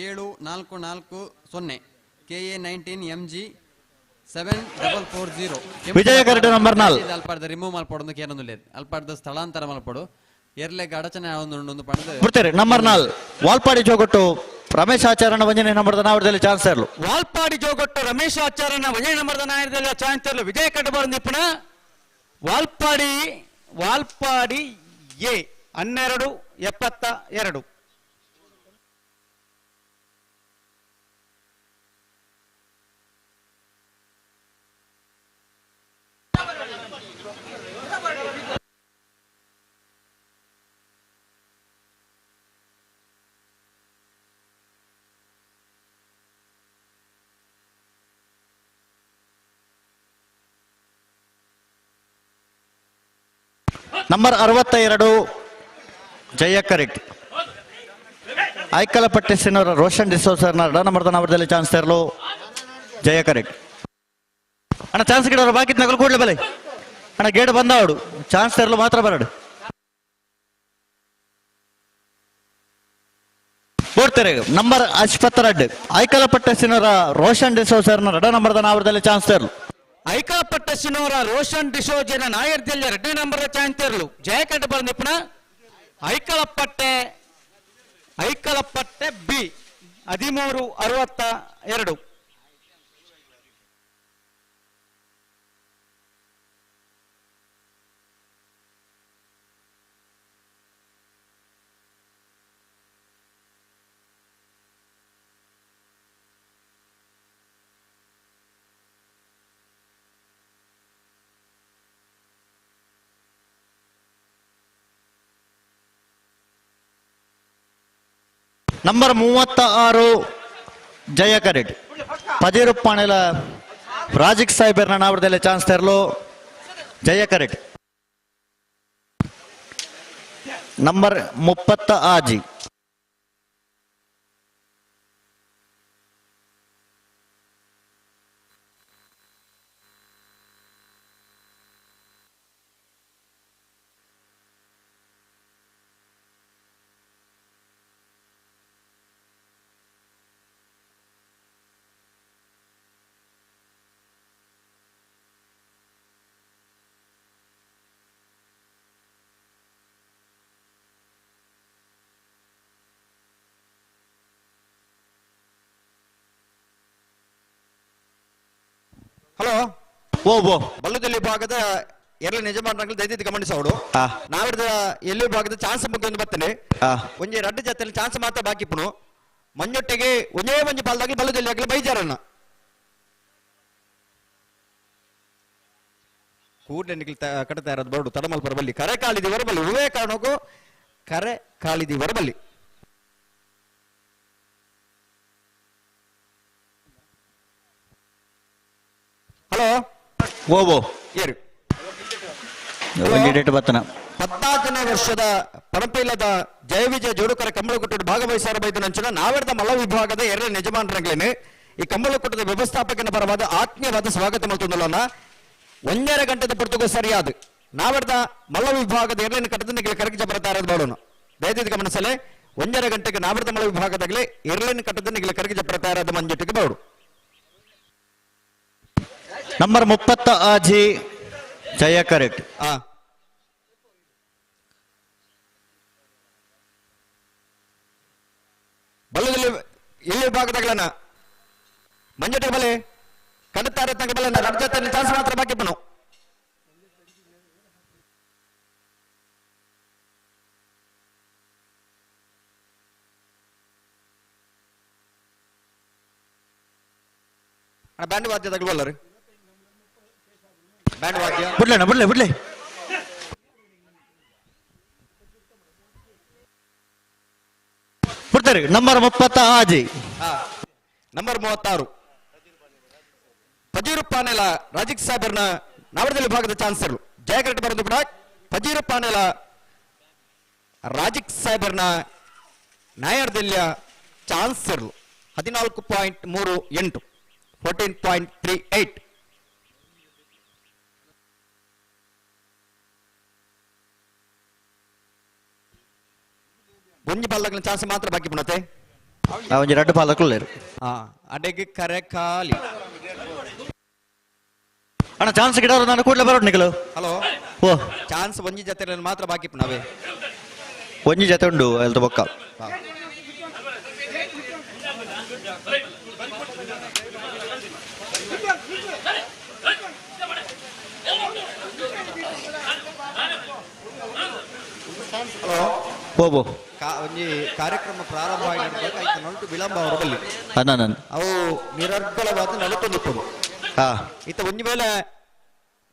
Speaker 13: 7440 KA 19 MG 7440
Speaker 11: ವಿಜಯ ಕರೆಟ್ ನಂಬರ್ 4
Speaker 13: ಅಲ್ಪಾಡ್ದ ರಿಮೂವ್ ಮಲ್ಪಡೊಂದು ಕೇರೊಂದು ಲೇದು ಅಲ್ಪಾಡ್ದ ಸ್ಥಳಾಂತರ ಮಲ್ಪಡು ಎರ್ಲೆಗ್ ಅಡಚಣೆ ಒಂದು ಪಡೆದು
Speaker 11: ಬರ್ತಾರೆ ನಂಬರ್ 4 ವಾಲ್ಪಾಡಿ ಜೋಗೊಟ್ಟು ರಮೇಶ್ ಆಚಾರ್ಯನ ವಂಜನೆ ನಂಬರ್ದ ನಾವಡದಲ್ಲಿ ಚಾನ್ಸ್ ತೆರಲು
Speaker 12: ವಾಲ್ಪಾಡಿ ಜೋಗೊಟ್ಟು ರಮೇಶ್ ಆಚಾರ್ಯನ ವಂಜನೆ ನಂಬರ್ದ ನಾಯರ್ದಲ್ಲಿ ಚಾನ್ಸ್ ತೆರಲು ವಿಜಯ ಕಡಬರ್ ನಿಪುಣ ವಾಲ್ಪಾಡಿ ಎ 1272
Speaker 11: ನಂಬರ್ 62 ಜಯ ಕರೆಕ್ಟ್. ಐಕಲಪಟ್ಟೆ ಸಿನೋರ ರೋಷನ್ ಡಿಸೋಸರ್ನ ನಂಬರ್ದ ನಂಬರ್ದಲ್ಲಿ ಚಾನ್ಸ್ ತೆರಲು ಜಯ ಕರೆಕ್ಟ್. ಅಣ್ಣ ಚಾನ್ಸ್ ಗಿಡವರು ಬಾಕಿ ನಗಲು ಕೂಡಲೇ ಬಲೆ ಅಣ್ಣ ಗೇಟ್ ಬಂದವಡು ಚಾನ್ಸ್ ತೆರಲು ಮಾತ್ರ ಬರಡು ಓಡ್ತಾರೆ. ನಂಬರ್ 52 ಐಕಲಪಟ್ಟೆ ಸಿನೋರ ರೋಷನ್ ಡಿಸೋಸರ್ನ ನಂಬರ್ದ ನಂಬರ್ದಲ್ಲಿ ಚಾನ್ಸ್ ತೆರಲು
Speaker 12: ಐಕಾಪಟ್ಟ ಸಿನೋರ ರೋಷನ್ ಡಿಸೋಜನ ನಾಯರ್ದಲ್ಲಿ 2ನೇ ನಂಬರ್ ಚಾನ್ಸ್ ತೆರಲು ಜಯಕಂಠ ಬಂದಿಪ್ಪನ ಐಕಲಪಟ್ಟೆ ಬಿ 1362.
Speaker 11: ನಂಬರ್ 36 ಜಯ ಕರೆಕ್ಟ್. ಪಜೇರುಪ್ಪಾಣೆಲ ರಾಜಿಕ್ ಸಾಹೇಬರ್ನ ನಾವರದಲ್ಲಿ ಚಾನ್ಸ್ ತೆರಲು ಜಯ ಕರೆಕ್ಟ್. ನಂಬರ್ 30 ಆಜಿ
Speaker 4: ಹಲೋ
Speaker 11: ಓ
Speaker 4: ಬಲ್ಲದಲ್ಲಿ ಭಾಗದ ಎಲ್ಲ ನಿಜಮಾನ ದಯವಿಟ್ಟು ಗಮನಿಸೋಡು ನಾವಿಡ್ದ ಎಲ್ಲಿ ಭಾಗದ ಚಾನ್ಸ್ ಬಗ್ಗೆ ಒಂದು ಬರ್ತೇನೆ ಒಂಜಿ 2 ಜೊತೆಲಿ ಚಾನ್ಸ್ ಮಾತ್ರ ಬಾಕಿಪ್ಪುನು ಮಂಜೊಟ್ಟಿಗೆ ಒಂದೇ ಒಂಜಿ ಪಾಲ್ದಾಗಿ ಬಲ್ಲದಲ್ಲಿ ಆಗಲಿ ಬೈಜಾರನ್ನ ಕೂಡಲೇ ನಿಖಿಲ್ ಕಟ್ತಾ ಇರೋದು ಬರ್ಡು ತಡಮಲ್ ಬರಬಲ್ಲಿ ಕರೆ ಕಾಲಿದಿ ಬರಬಲ್ಲಿ ಹೂವೇ ಕಾರಣಕ್ಕೂ ಕರೆ ಕಾಲಿದಿ ಬರಬಲ್ಲಿ. ಹಲೋ
Speaker 11: ಓ
Speaker 4: ಏರು
Speaker 11: ಡೇಟ್ ಬರ್ತನ
Speaker 4: 14ನೇ ವರ್ಷದ ಪಣಪೈಲದ ಜಯ ವಿಜಯ ಜೋಡುಕರ ಕಂಬಳಕೊಟ್ಟು ಭಾಗವಹಿಸಾರ ಬೈದ ನಂಚಿನ ನಾವೆಡ್ದ ಮಲ್ಲ ವಿಭಾಗದ 2 ಯಜಮಾನರಂಗ್ಲೇನೆ ಈ ಕಂಬಳಕೊಟ್ಟದ ವ್ಯವಸ್ಥಾಪಕನ ಪರವಾದ ಆತ್ಮೀಯವಾದ ಸ್ವಾಗತ ಮಲ್ತೊಂದುಲ್ಲನ 1.5 ಗಂಟೆದ ಪುರ್ತುಗು ಸರಿಯಾದ ನಾವೆಡ್ದ ಮಲ್ಲ ವಿಭಾಗದ 2 ಕಟ್ಟದನಿಗೆ ಕರಗಿಜ ಬರ್ತಾ ಇರೋದು ಬಾಡೋಣ ದಯವಿಟ್ಟು ಗಮನಿಸಲೆ 1.5 ಗಂಟೆಗೆ ನಾವೆಡ್ದ ಮಲ್ಲ ವಿಭಾಗದಾಗಲೇ 2 ಕಟ್ಟದನಿಗೆ ಕರಗಿಜ ಬರ್ತಾ ಇರೋದು ಮಂಜೊಟ್ಟಿಗೆ ಬಾಡು.
Speaker 11: ನಂಬರ್ 30 ಆಜಿ ಜಯ ಕರೆಕ್ಟ್.
Speaker 4: ಬಲ್ಲದಲ್ಲಿ ಎಲ್ಲಿ ಭಾಗದಾಗಲನ ಮಂಜೊಟ್ಟಿಗೆ ಬಲೆ ಕಡುತ್ತಾರೆ ತಂಗ ಬಲನ ರಾಜ್ಯದಲ್ಲಿ ಚಾನ್ಸ್ ಮಾತ್ರ ಬಾಕಿ ಬನು ಬ್ಯಾಂಡ್ ವಾದ್ಯ ತಗೊಳ್ಳಲ್ಲ ರೀ ಬ್ಯಾಂಡ್ ವಾದ್ಯ
Speaker 11: ಬಿಡ್ಲೆ ಬಿಡ್ತಾರೆ. ನಂಬರ್ 30 ಆಜಿ
Speaker 4: ನಂಬರ್ 36 ಪಜೀರುಪ್ಪಾನೆಲ ರಾಜಿಕ್ ಸಾಹೇಬರ್ನ ನವರದಲ್ಲಿ ಭಾಗದ ಚಾನ್ಸರ್ ಜಯಕರೆಟ್ ಬರೋದು ಕೂಡ ಪಜೀರುಪ್ಪಾನೆಲ ರಾಜಿಕ್ ಸಾಹೇಬರ್ನ ನಾಯರ್ದಲ್ಲಿಯ ಚಾನ್ಸರ್ 14.38 14.38. ಒಂಜಿ ಪಾಲ್ದಾಗಲ ಚಾನ್ಸ್ ಮಾತ್ರ ಬಾಕಿ ಪುಣತೆ
Speaker 11: ಒಂಜಿ 2 ಪಾಲಕುಲ್ಲೇರು
Speaker 4: ಅಡೆಗೆ ಕರೆ ಖಾಲಿ
Speaker 11: ಅಣ್ಣ ಚಾನ್ಸ್ ಗಿಡವರು ನಾನು ಕೂಡಲೇ ಬರೋದು ನಿಖಲು.
Speaker 4: ಹಲೋ
Speaker 11: ಓ
Speaker 4: ಚಾನ್ಸ್ ಒಂಜಿ ಜೊತೆ ಮಾತ್ರ ಬಾಕಿ ಪುಣವೆ
Speaker 11: ಒಂಜಿ ಜೊತೆ ಉಂಡು ಎಲ್ತ ಬೊಕ್ಕ ಓ
Speaker 4: ಒಂಜಿ ಕಾರ್ಯಕ್ರಮ ಪ್ರಾರಂಭ ಆಗಿ ನಲ್ಟು ವಿಳಂಬ ಅವರ ಬಲ್ಲಿ ಅವು ನಿರರ್ಗಳವಾದ ನಲುತ್ತೊಂದು ಇತ್ತ ಒಂಜಿ ವೇಳೆ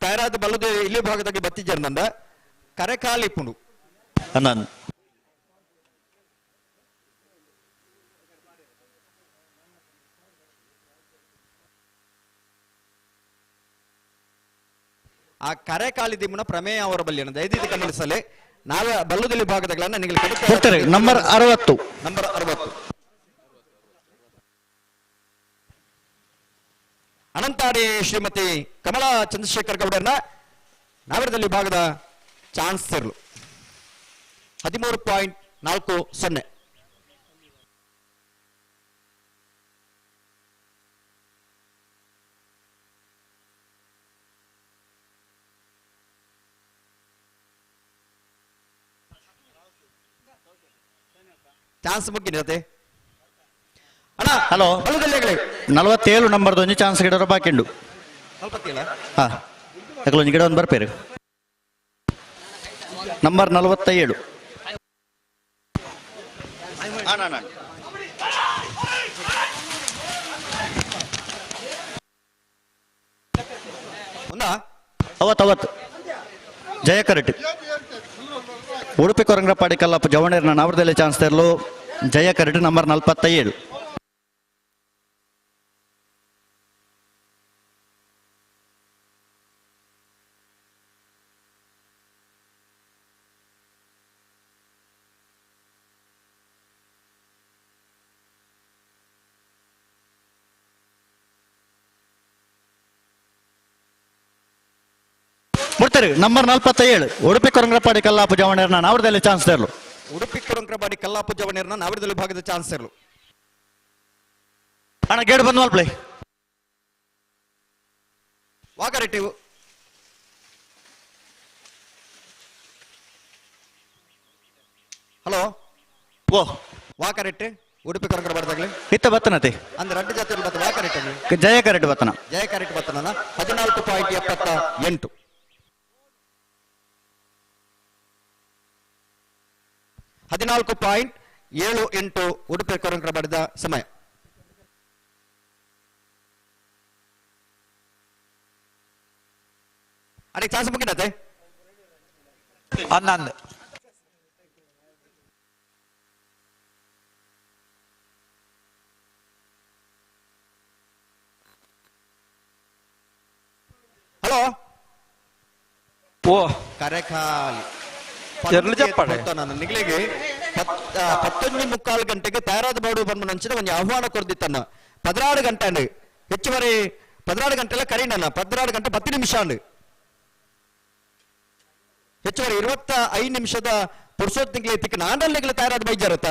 Speaker 4: ತಯಾರಾದ ಬಲ್ಲದ ಇಲ್ಲಿ ಭಾಗದಾಗಿ ಬತ್ತಿಜರ್ನಂದ ಕರೆ ಕಾಲಿಪ್ಪುಂಡು
Speaker 12: ಆ ಕರೆ ಕಾಲಿದಿಮ್ಮನ ಪ್ರಮೇಯ ಅವರ ಬಲ್ಲಿಯನ್ನು ದಯವಿಟ್ಟು ಗಮನಿಸಲಿ. ನಾವೇ ಬಲ್ಲುದಲ್ಲಿ ಭಾಗದಗಳನ್ನು
Speaker 11: ಕೊಡ್ತಾರೆ. ನಂಬರ್ 60
Speaker 12: ನಂಬರ್ 60 ಅನಂತಾಡಿ ಶ್ರೀಮತಿ ಕಮಲಾ ಚಂದ್ರಶೇಖರ್ ಗೌಡರನ್ನ ನಾವಿರದಲ್ಲಿ ಭಾಗದ ಚಾನ್ಸ್ ಇರಲು 13.40. ಚಾನ್ಸ್ ಮುಗಿನತೆ ಅಣ್ಣ.
Speaker 11: ಹಲೋ,
Speaker 12: ಬಲ್ಲುದಲ್ಲಿ
Speaker 11: 47 ನಂಬರ್ದು ಒಂಜಿ ಚಾನ್ಸ್ ಗಿಡ ಬಾಕಿಂಡು. ಹಾ, ಒಂಜಿ ಗಿಡ ಒಂದು ಬರ್ಪೇರು. ನಂಬರ್ 47. ಅವತ್ತು ಜಯ ಕರಟಿ ಉಡುಪಿ ಕೊರಂಗ್ರಪಾಡಿ ಕಲ್ಲಪ್ಪ ಜವಣೇರ್ನ ನಾವರದಲ್ಲಿ ಚಾನ್ಸ್ ತೆರಲು ಜಯ ಕರಟಿ ನಂಬರ್ 47. ಮುಡ್ತಾರೆ. ನಂಬರ್ 47 ಉಡುಪಿ ಕೊರಂಗ್ರಪಾಡಿ ಕಲ್ಲಾಪು ಜವಣೇರ್ನ ನಾವರದಲ್ಲಿ ಚಾನ್ಸ್ ತೆರಲು.
Speaker 12: ಉಡುಪಿ ಕೊರಂಗ್ರಪಾಡಿ ಕಲ್ಲಾಪು ಜವಣೇರ್ನ ನಾವರದಲ್ಲಿ ಭಾಗದ ಚಾನ್ಸ್ ಇರಲು.
Speaker 11: ಅಣ್ಣ ಗೇಡ್ ಬಂದು ಮಲ್ಪ್ಲೇ
Speaker 12: ವಾಕರೆಟ್ಟಿವು ಹಲೋ
Speaker 11: ಓ
Speaker 12: ವಾಕರೆಟ್ಟೆ ಉಡುಪಿ ಕೊರಂಗ್ರಪಾಡಿದಾಗಲೇ
Speaker 11: ಇತ್ತ ಬತ್ತನತೆ
Speaker 12: ಅಂದ್ರೆ ರಡ್ಡು ಜಾತಿ ಬತ್ತ ವಾಕರೆಟ್ಟೆ
Speaker 11: ಜಯ ಕರೆಟ್ ಬತ್ತನ
Speaker 12: ಜಯ ಕರೆಕ್ಟ್ ಬತ್ತನ 14.78. 14.78 ಉಡುಪಿ ಕೊರಂಗ್ರಪಾಡಿದ ಸಮಯ. ಅದಕ್ಕೆ ಚಾನ್ಸ್ ಮುಗಿದತೆ
Speaker 14: 11.
Speaker 12: హలో
Speaker 14: ఓ
Speaker 12: కరెకాలి
Speaker 14: ఎర్లు చెప్పండి
Speaker 12: ನಾನು ನಿಗಲಿಗೆ 11:45 ಗಂಟೆಗೆ ತಯಾರಾದ ಬಾಡು ಬಂದು ನಂಚಿನ ಒಂದು ಆಹ್ವಾನ ಕೊಡ್ದಿತ್ತನ್ನ 16 ಗಂಟೆ ಅಂಡ್ ಹೆಚ್ಚುವರಿ 16 ಗಂಟೆಲ್ಲ ಕರೀನನ್ನ 16 ಗಂಟೆ 10 ನಿಮಿಷ ಅಂಡ್ ಹೆಚ್ಚುವರಿ 25 ನಿಮಿಷದ ಪುರುಷೋತ್ ನಿಗಲಿ ತಿಕ್ಕ ನಾಂಡಲ್ ನಿಗಲಿ ತಯಾರಾದ ಬೈಜಾರತ್ತ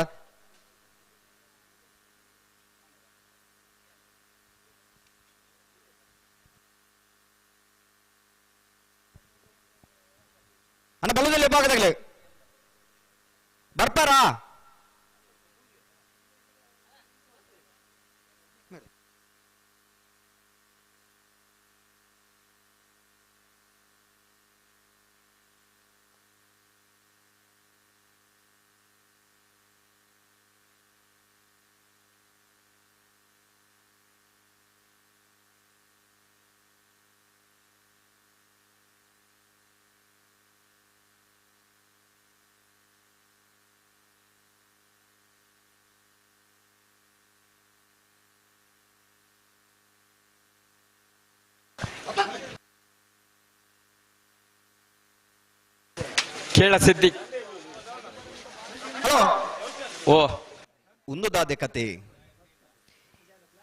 Speaker 12: ಅಣ್ಣ ಬಲದಲ್ಲಿ ಭಾಗದಾಗಲೇ ಬರ್ತಾರಾ?
Speaker 14: ಕೇಳ ಸಿದ್ದಿ
Speaker 12: ಹಲೋ
Speaker 14: ಓ
Speaker 12: ಉಂದುದಾದೆ ಕತೆ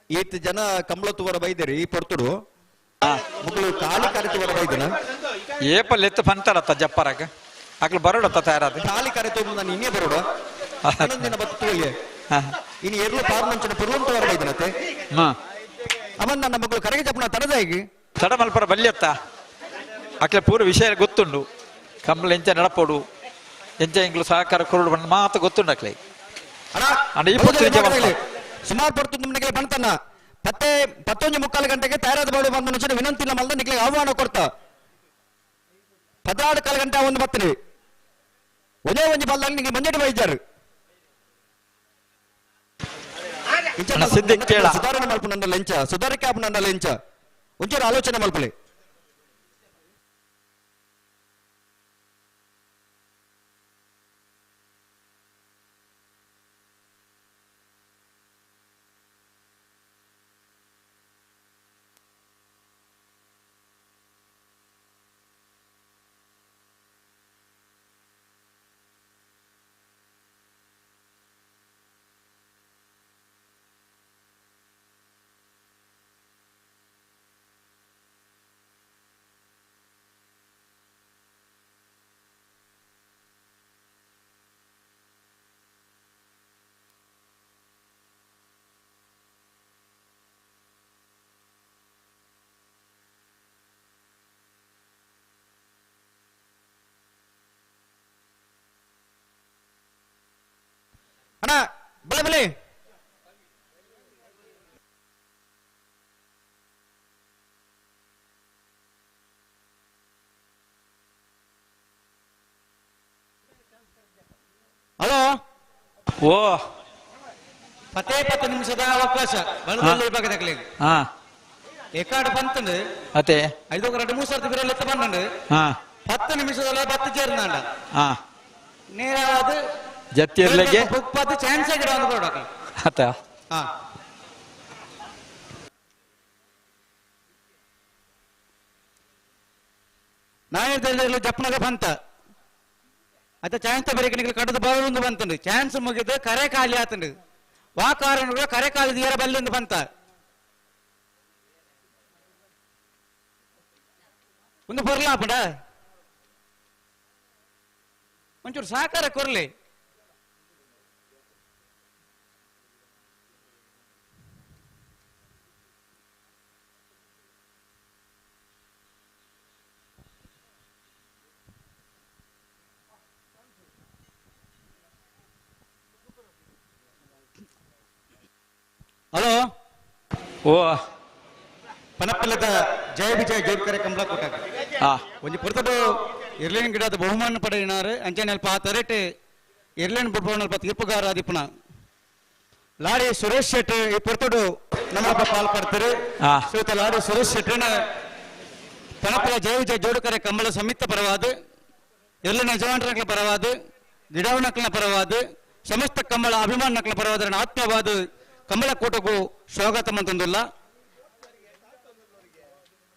Speaker 12: ಏತ್ ಜನ ಕಂಬಳತ್ತುವರ ಬೈದರಿ ಪೊರ್ತುಡು ಮಗಳು ಕಾಲಿ ಕರೆತುವರ ಬೈದನ
Speaker 14: ಏಪಲ್ ಎತ್ತು ಪಂತರತ್ತ ಜಪ್ಪರಾಗ ಅಕ್ಲು ಬರೋಡತ್ತ ತಯಾರಾದ
Speaker 12: ಕಾಲಿ ಕರೆತು ನಾನು ಇನ್ನೇ ಬರೋಡ ದಿನ ಬತ್ತುವಲ್ಲಿ ಇನ್ನು ಎರಡು ಪಾರ್ನಂಚಿನ ಪುರುವಂತವರ ಬೈದನತೆ ಅವನ್ ನನ್ನ ಮಗಳು ಕರೆಗೆ ಜಪ್ಪನ ತಡದಾಗಿ
Speaker 14: ತಡ ಮಲ್ಪರ ಬಲ್ಯತ್ತ ಅಕ್ಲೆ ಪೂರ ವಿಷಯ ಗೊತ್ತುಂಡು ಕಂಬಳ ಎಂಚ ನಡಪೋಡು ಎಂಚ ಇಂಗ್ಲು ಸಹಕಾರ ಕೊರಡು ಬಂದು ಮಾತು ಗೊತ್ತುಂಡು ಅಕ್ಲೆ ಅಣ್ಣ ಈ
Speaker 12: ಸುಮಾರು ಪಡ್ತು ನಿಮಗೆ ಬಂತನ್ನ 11:45 ಗಂಟೆಗೆ ತಯಾರಾದ ಬಾಡು ಬಂದ ಮುಂಚೆ ವಿನಂತಿ ನಮ್ಮಲ್ದ ನಿಮಗೆ ಆಹ್ವಾನ ಕೊಡ್ತಾ 14 ಗಂಟೆ ಒಂದು ಬತ್ತನಿ ಒಂದೇ ಒಂಜಿ ಬಲ್ದಾಗ ನಿಮಗೆ ಮಂಜೆಟ್ ಬೈಜಾರು ಸುಧಾರಣೆ ಮಲ್ಪ ನನ್ನ ಲೆಂಚ ಸುಧಾರಿಕೆ ಆಪ್ ನನ್ನ ಲೆಂಚ ಒಂಚೂರು ಆಲೋಚನೆ ಮಲ್ಪಲೆ ಅಣ್ಣ ಬಲೆ ಬಲೆ ಹಲೋ
Speaker 14: ಓ
Speaker 12: 10 ನಿಮಿಷದ ಅವಕಾಶ ಬಲದಲ್ಲಿ ವಿಭಾಗದಾಗಲಿ
Speaker 14: ಹಾ
Speaker 12: ಏಕಾಡು ಬಂತಂದು
Speaker 14: ಅದೇ
Speaker 12: 2-3 ಸರ್ತಿ ಬಿರಲ್ ಎತ್ತ ಬಂದಂಡು
Speaker 14: ಹಾ
Speaker 12: 10 ನಿಮಿಷದಲ್ಲ 10 ചേർന്നാണ്ട
Speaker 14: ಹಾ
Speaker 12: ನೇರವಾದ
Speaker 14: ಜತ್ತಿರ್ಲೆಗೆ
Speaker 12: 30 ಚಾನ್ಸ್ ಆಗಿರೋ ಒಂದು ಕೊಡಕ
Speaker 14: ಅತ
Speaker 12: ಹಾ ನಾಯದಲ್ಲಿ ಜಪ್ಪನಗ ಬಂತ ಅದ ಚಾನ್ಸ್ ಬರೀಕನಿಗೆ ಕಡದ ಬರೋದು ಬಂತಂಡು ಚಾನ್ಸ್ ಮುಗಿದು ಕರೆ ಖಾಲಿ ಆತಂಡು ವಾ ಕಾರಣ ಕರೆ ಖಾಲಿ ತೀರ ಬಲ್ಲಿಂದ ಬಂತ ಒಂದು ಬರ್ಲಾಪಡ ಒಂಚೂರು ಸಹಕಾರ ಕೊರ್ಲಿ ಹಲೋ
Speaker 14: ಓ
Speaker 12: ಪನಪ್ಪಲದ ಜಯ ವಿಜಯ ಜೋಡ್ಕರೆ ಕಂಬಳ ಕೊಟ್ಟಾಗ ಒಂದು ಪುರ್ತಡು ಇರ್ಲೇನ್ ಗಿಡದ ಬಹುಮಾನ ಪಡೆಯಿನಾರು ಅಂಚನೆ ಅಲ್ಪ ತರೆಟ್ ಇರ್ಲೇನ್ ಬಿಡ್ಬೋಣ ಅಲ್ಪ ತೀರ್ಪುಗಾರ ಆದಿಪ್ಪನ ಲಾಡಿ ಸುರೇಶ್ ಶೆಟ್ಟಿ ಈ ಪುರ್ತಡು ನಮ್ಮಪ್ಪ ಪಾಲ್ಪಡ್ತಾರೆ ಶ್ರೀಯುತ ಲಾಡಿ ಸುರೇಶ್ ಶೆಟ್ಟಿನ ಪನಪ್ಪಲ ಜಯ ವಿಜಯ ಜೋಡ್ಕರೆ ಕಂಬಳ ಸಂಯುಕ್ತ ಪರವಾದ ಇರ್ಲಿನ ಯಜಮಾನರ ಪರವಾದ ಗಿಡವನಕ್ಲ ಪರವಾದ ಸಮಸ್ತ ಕಂಬಳ ಅಭಿಮಾನಕ್ಲ ಪರವಾದ ಆತ್ಮವಾದ ಕಂಬಳ ಕೋಟಗೂ ಸ್ವಾಗತ ಮಂತಂದಿಲ್ಲ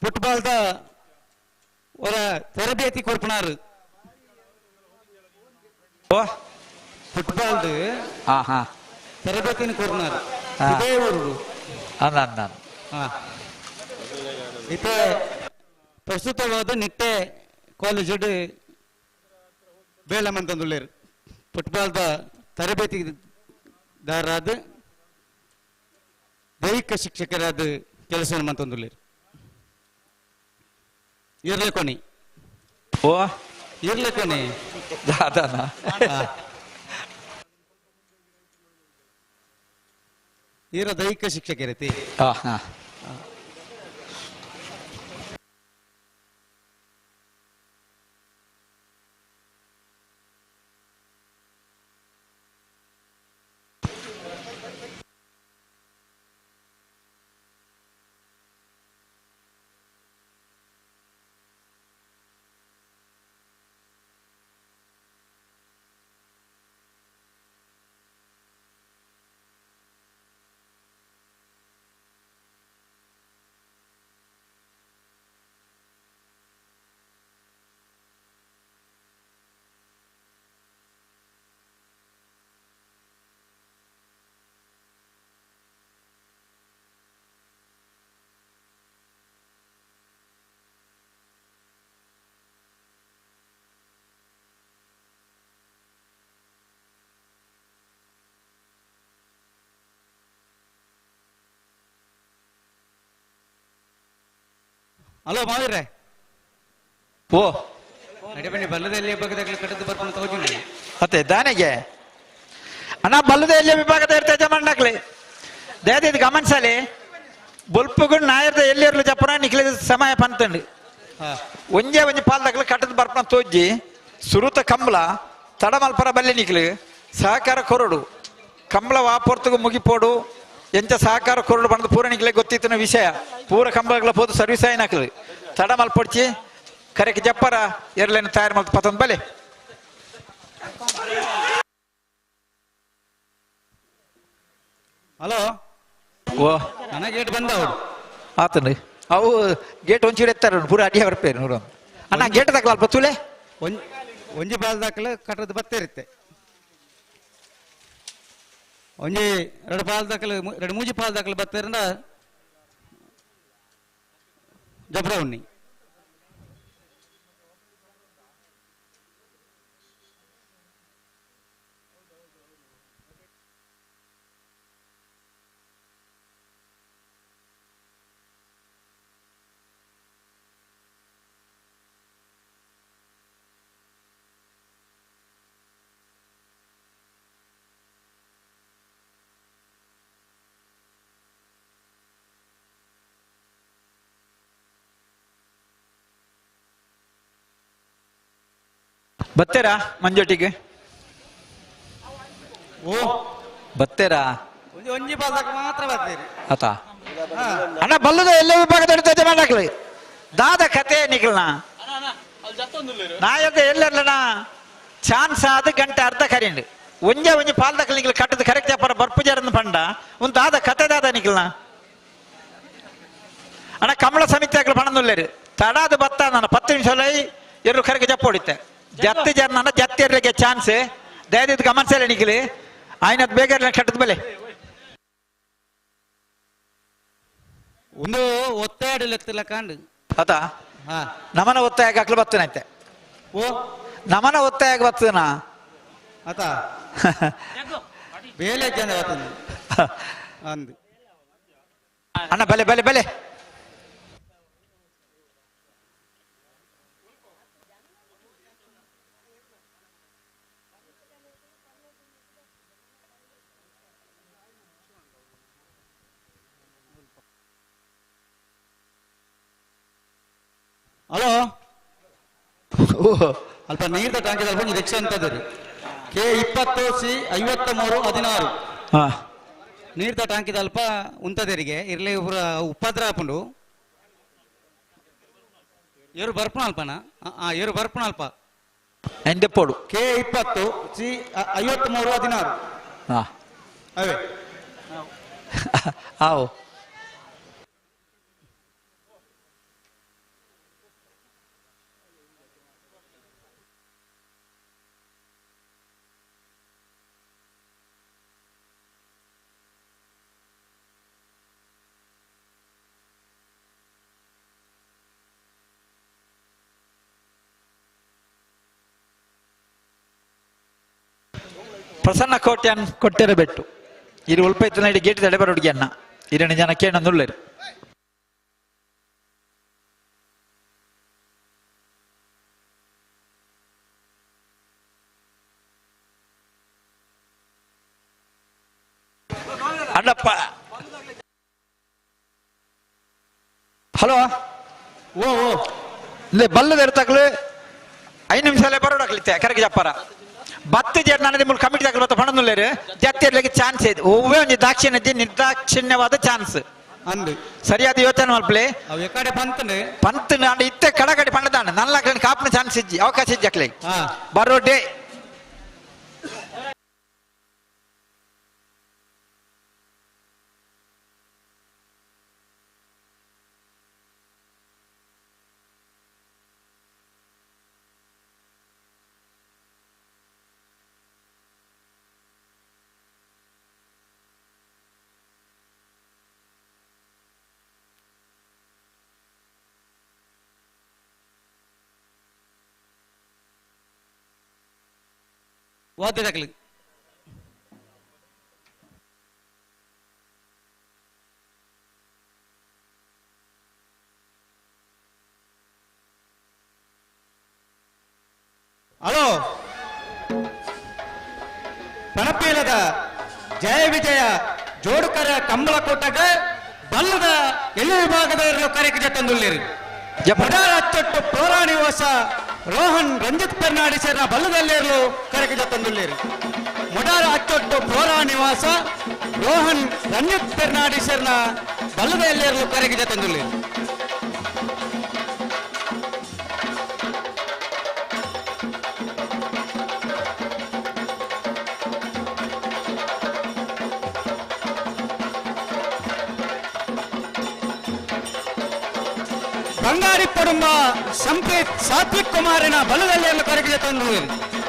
Speaker 12: ಫುಟ್ಬಾಲ್ದ ಅವರ ತರಬೇತಿ ಕೊರ್ಪನಾರು ಫುಟ್ಬಾಲ್ದು ತರಬೇತಿನ ಕೊರ್ಪನಾರು ಇದೇ ಊರು ಇತ ಪ್ರಸ್ತುತವಾದ ನಿಟ್ಟೆ ಕಾಲೇಜ್ ಬೇಳ ಮಂತಂದುಳ್ಳೇರು ಫುಟ್ಬಾಲ್ದ ತರಬೇತಿದಾರರಾದ ದೈಹಿಕ ಶಿಕ್ಷಕರಾದ ಕೆಲಸ ಮಂತಂದುಳ್ಳೇರು ಇರ್ಲಕೊನಿ
Speaker 14: ಓ
Speaker 12: ಇರ್ಲಕೊನಿ ಈರ ದೈಹಿಕ ಶಿಕ್ಷಕರತಿ ಹಲೋ ಮಾವಿರ್ರೆ
Speaker 14: ಓ
Speaker 12: ನಡಿ ಬನ್ನಿ ಬಲ್ಲದಲ್ಲಿ ಭಾಗದಲ್ಲಿ ಕಟ್ಟದ್ದು ಬರ್ಕೊಂಡು ತಗೋತೀನಿ
Speaker 14: ಮತ್ತೆ ದಾನೆಗೆ ಅಣ್ಣ ಬಲ್ಲದಲ್ಲಿ ವಿಭಾಗದ ಇರ್ತೈತೆ ಮಂಡಕ್ಲಿ ದೇದ ಗಮನಿಸಲಿ ಬೊಲ್ಪುಗಳು ನಾಯರ್ದ ಎಲ್ಲಿರ್ಲು ಜಪ್ಪನ ನಿಕ್ಲಿದ ಸಮಯ ಪಂತಂಡು ಒಂಜೇ ಒಂಜಿ ಪಾಲ್ದಾಗಲು ಕಟ್ಟದ ಬರ್ಪನ ತೋಜ್ಜಿ ಸುರುತ ಕಂಬಳ ತಡಮಲ್ಪರ ಬಲ್ಲೆ ನಿಕ್ಲಿ ಸಹಕಾರ ಕೊರಡು ಕಂಬಳ ವಾಪೊರ್ತುಗು ಮುಗಿಪೋಡು ಎಂಚ ಸಹಕಾರ ಕೊರಡು ಬಂದು ಪೂರ ನಿಕ್ಲೆ ಗೊತ್ತಿತ್ತಿನ ವಿಷಯ ಪೂರ ಕಂಬಳಗಳ ಪೋದು ಸರ್ವಿಸ್ ಆಯ್ನಾಕ್ಲಿ ತಡ ಮಲ್ಪೊಡ್ಚಿ ಕರೆಗೆ ಜಪ್ಪರ ಎರಲೇನು ತಯಾರು ಮಲ್ತು ಪತಂದ್ ಬಲೆ
Speaker 12: ಹಲೋ
Speaker 14: ಓ
Speaker 12: ನನ್ನ ಗೇಟ್ ಬಂದ ಅವರು
Speaker 14: ಆತಂಡು ಅವು ಗೇಟ್ ಒಂಚೂರು ಎತ್ತಾರೆ ಪೂರ ಅಡಿಯ ಬರ್ಪೇರು ನೂರು ಅಣ್ಣ ಗೇಟ್ ತಕ್ಕಲ ಅಲ್ಪ ತುಲೆ
Speaker 12: ಒಂಜಿ ಬಾಲ್ ದಾಖಲೆ ಕಟ್ಟದ ಬತ್ತೆ ಇರುತ್ತೆ ಒಂಜಿ ಎರಡು ಪಾಲ್ ದಾಖಲೆ ಎರಡು ಮೂಜಿ ಪಾಲ್ ದಾಖಲೆ ಬತ್ತರಿಂದ ಜಬ್ರ ಉಣ್ಣಿ
Speaker 14: ಬತ್ತೇರಾ ಮಂಜೊಟ್ಟಿಗೆ
Speaker 12: ಓ
Speaker 14: ಬತ್ತೇರಾ
Speaker 12: ಒಂಜಿ ಪಾಲ್ದಕ್ಕೆ ಮಾತ್ರ ಬರ್ತೀರಿ
Speaker 14: ಆತ ಅಣ್ಣ ಬಲ್ಲದ ಎಲ್ಲ ವಿಭಾಗದ ಯಜಮಾನಕ್ಲಿ ದಾದ ಕತೆ ನಿಖಲ್ನ ನಾಯದ ಎಲ್ಲರ್ಲನ ಚಾನ್ಸ್ ಆದ ಗಂಟೆ ಅರ್ಧ ಕರೆಂಡು ಒಂಜಿ ಪಾಲ್ದಕ್ಕೆ ನಿಖಲ್ ಕಟ್ಟದ ಕರೆಕ್ಟ್ ಅಪ್ಪರ ಬರ್ಪು ಜರನ್ನ ಪಂಡ ಒಂದು ದಾದ ಕತೆ ದಾದ ನಿಖಲ್ನ ಅಣ್ಣ ಕಮಲ ಸಮಿತಿ ಆಗಲು ಪಣದುಲ್ಲೇರು ತಡಾದ ಬತ್ತ ನಾನು 10 ನಿಮಿಷ ಎರಡು ಕರೆಗೆ ಜಪ್ಪ ಹೊಡಿತೆ ಜತ್ತಿ ಜನ ಜತ್ತಿಯರಿಗೆ ಚಾನ್ಸ್ ದಯದಿದ್ದು ಗಮನಿಸಲ್ಲ ನಿಖಿಲಿ ಆಯ್ನದ್ ಬೇಗ ಕಟ್ಟದ ಬೆಲೆ
Speaker 12: ಒಂದು ಒತ್ತಾಡಲೆತ್ತಿಲ್ಲ ಕಾಂಡು
Speaker 14: ಅದ ನಮನ ಒತ್ತಾಯ ಹಾಕ್ಲು ಬರ್ತೇನೈತೆ
Speaker 12: ಓ
Speaker 14: ನಮನ ಒತ್ತಾಯ ಬರ್ತೇನಾ
Speaker 12: ಆತ ಬೇಲೆ ಜನ ಬರ್ತದೆ ಅಂದು
Speaker 14: ಅಣ್ಣ ಬೆಲೆ ಬೆಲೆ ಬೆಲೆ
Speaker 12: ಹಲೋ ಅಲ್ಪ ನೀರ್ದ ಟಾಂಕಿ ಸ್ವಲ್ಪ ರಿಕ್ಷಾ ಅಂತದ್ರಿ K20C5316 ನೀರ್ದ ಟಾಂಕಿದ ಅಲ್ಪ ಉಂತದರಿಗೆ ಇರ್ಲಿ ಉಪದ್ರ ಹಾಕೊಂಡು ಏರು ಬರ್ಪಣ ಅಲ್ಪನ ಏರು ಬರ್ಪಣ ಅಲ್ಪ
Speaker 14: ಎಂದೆ ಪೋಡು
Speaker 12: K20C5316 ಅವೇ
Speaker 14: ಆವು ಪ್ರಸನ್ನ ಕೋಟ್ಯಾನ್ ಕೊಟ್ಟಿರಬೆಟ್ಟು ಇರು ಉಲ್ಪ ಇತ್ತು ನಡಿ ಗೇಟ್ ತಡೆ ಬರೋಡಿಗೆ ಅನ್ನ ಇರಣ ಜನ ಕೇಳಂದುಳ್ಳೇರು ಅಣ್ಣಪ್ಪ ಹಲೋ
Speaker 12: ಓ
Speaker 14: ಬಲ್ಲದ ಇರ್ತಾಗ್ಲು 5 ನಿಮಿಷ ಬರೋಡಾಗ್ಲಿತ್ತೆ ಕರೆಗೆ ಜಪ್ಪರ 10 ಜನ ನನಗೆ ಮೂಲ ಕಮಿಟಿ ತಗಲು ಬತ್ತ ಪಣನುಲ್ಲೇರು ಜತ್ತಿರ್ಲಿಕ್ಕೆ ಚಾನ್ಸ್ ಇದೆ ಒವ್ವೇ ಒಂದು ನಿರ್ದಾಕ್ಷಿಣ್ಯವಾದ ಚಾನ್ಸ್
Speaker 12: ಅಂದು
Speaker 14: ಸರಿಯಾದ ಯೋಚನೆ ಮಲ್ಪಲೆ
Speaker 12: ಅವು ಎಕಡೆ
Speaker 14: ಪಂತ್ ನಾನು ಇತ್ತೆ ಕಡಗಡೆ ಪಂಡದಾನ ನನ್ನ ಕಾಪಿನ ಚಾನ್ಸ್ ಇಜ್ಜಿ ಅವಕಾಶ ಇಜ್ಜಿ ಅಕ್ಲೆ ಬರೋಡೆ
Speaker 12: ವಾದ್ಯದಾಗಲಿ ಹಲೋ ಪಣಪೇಲದ ಜಯ ವಿಜಯ ಜೋಡುಕರ ಕಂಬಳ ಕೊಟ್ಟಾಗ ಬಲ್ಲದ ಎಲ್ಲ ವಿಭಾಗದ ಕರೆಗೆ ತಂದುಳ್ಳೇರಿ ಅಚ್ಚೊಟ್ಟು ಪೌರಾಣಿವಾಸ ರೋಹನ್ ರಂಜಿತ್ ಪೆರ್ನಾಡಿಸರ್ನ ಬಲ್ಲದಲ್ಲೇರಲು ಕರೆಗೆ ತಂದುಳ್ಳೇರಿ ಮೊಡಾರ ಅಚ್ಚೊಟ್ಟು ಪೌರಾಣಿವಾಸ ರೋಹನ್ ರಂಜಿತ್ ಪೆರ್ನಾಡಿಸರ್ನ ಬಲ್ಲದಲ್ಲೇರಲು ಕರೆಗೆ ತಂದುಳ್ಳೇರಿ ಬಂಗಾರಿ ಪಡುಂಬ ಸಂಪ್ರೀತ್ ಸಾತ್ವಿಕ್ ಕುಮಾರಿನ ಬಲದಲ್ಲಿ ಕರೆಗೆ ತಂದು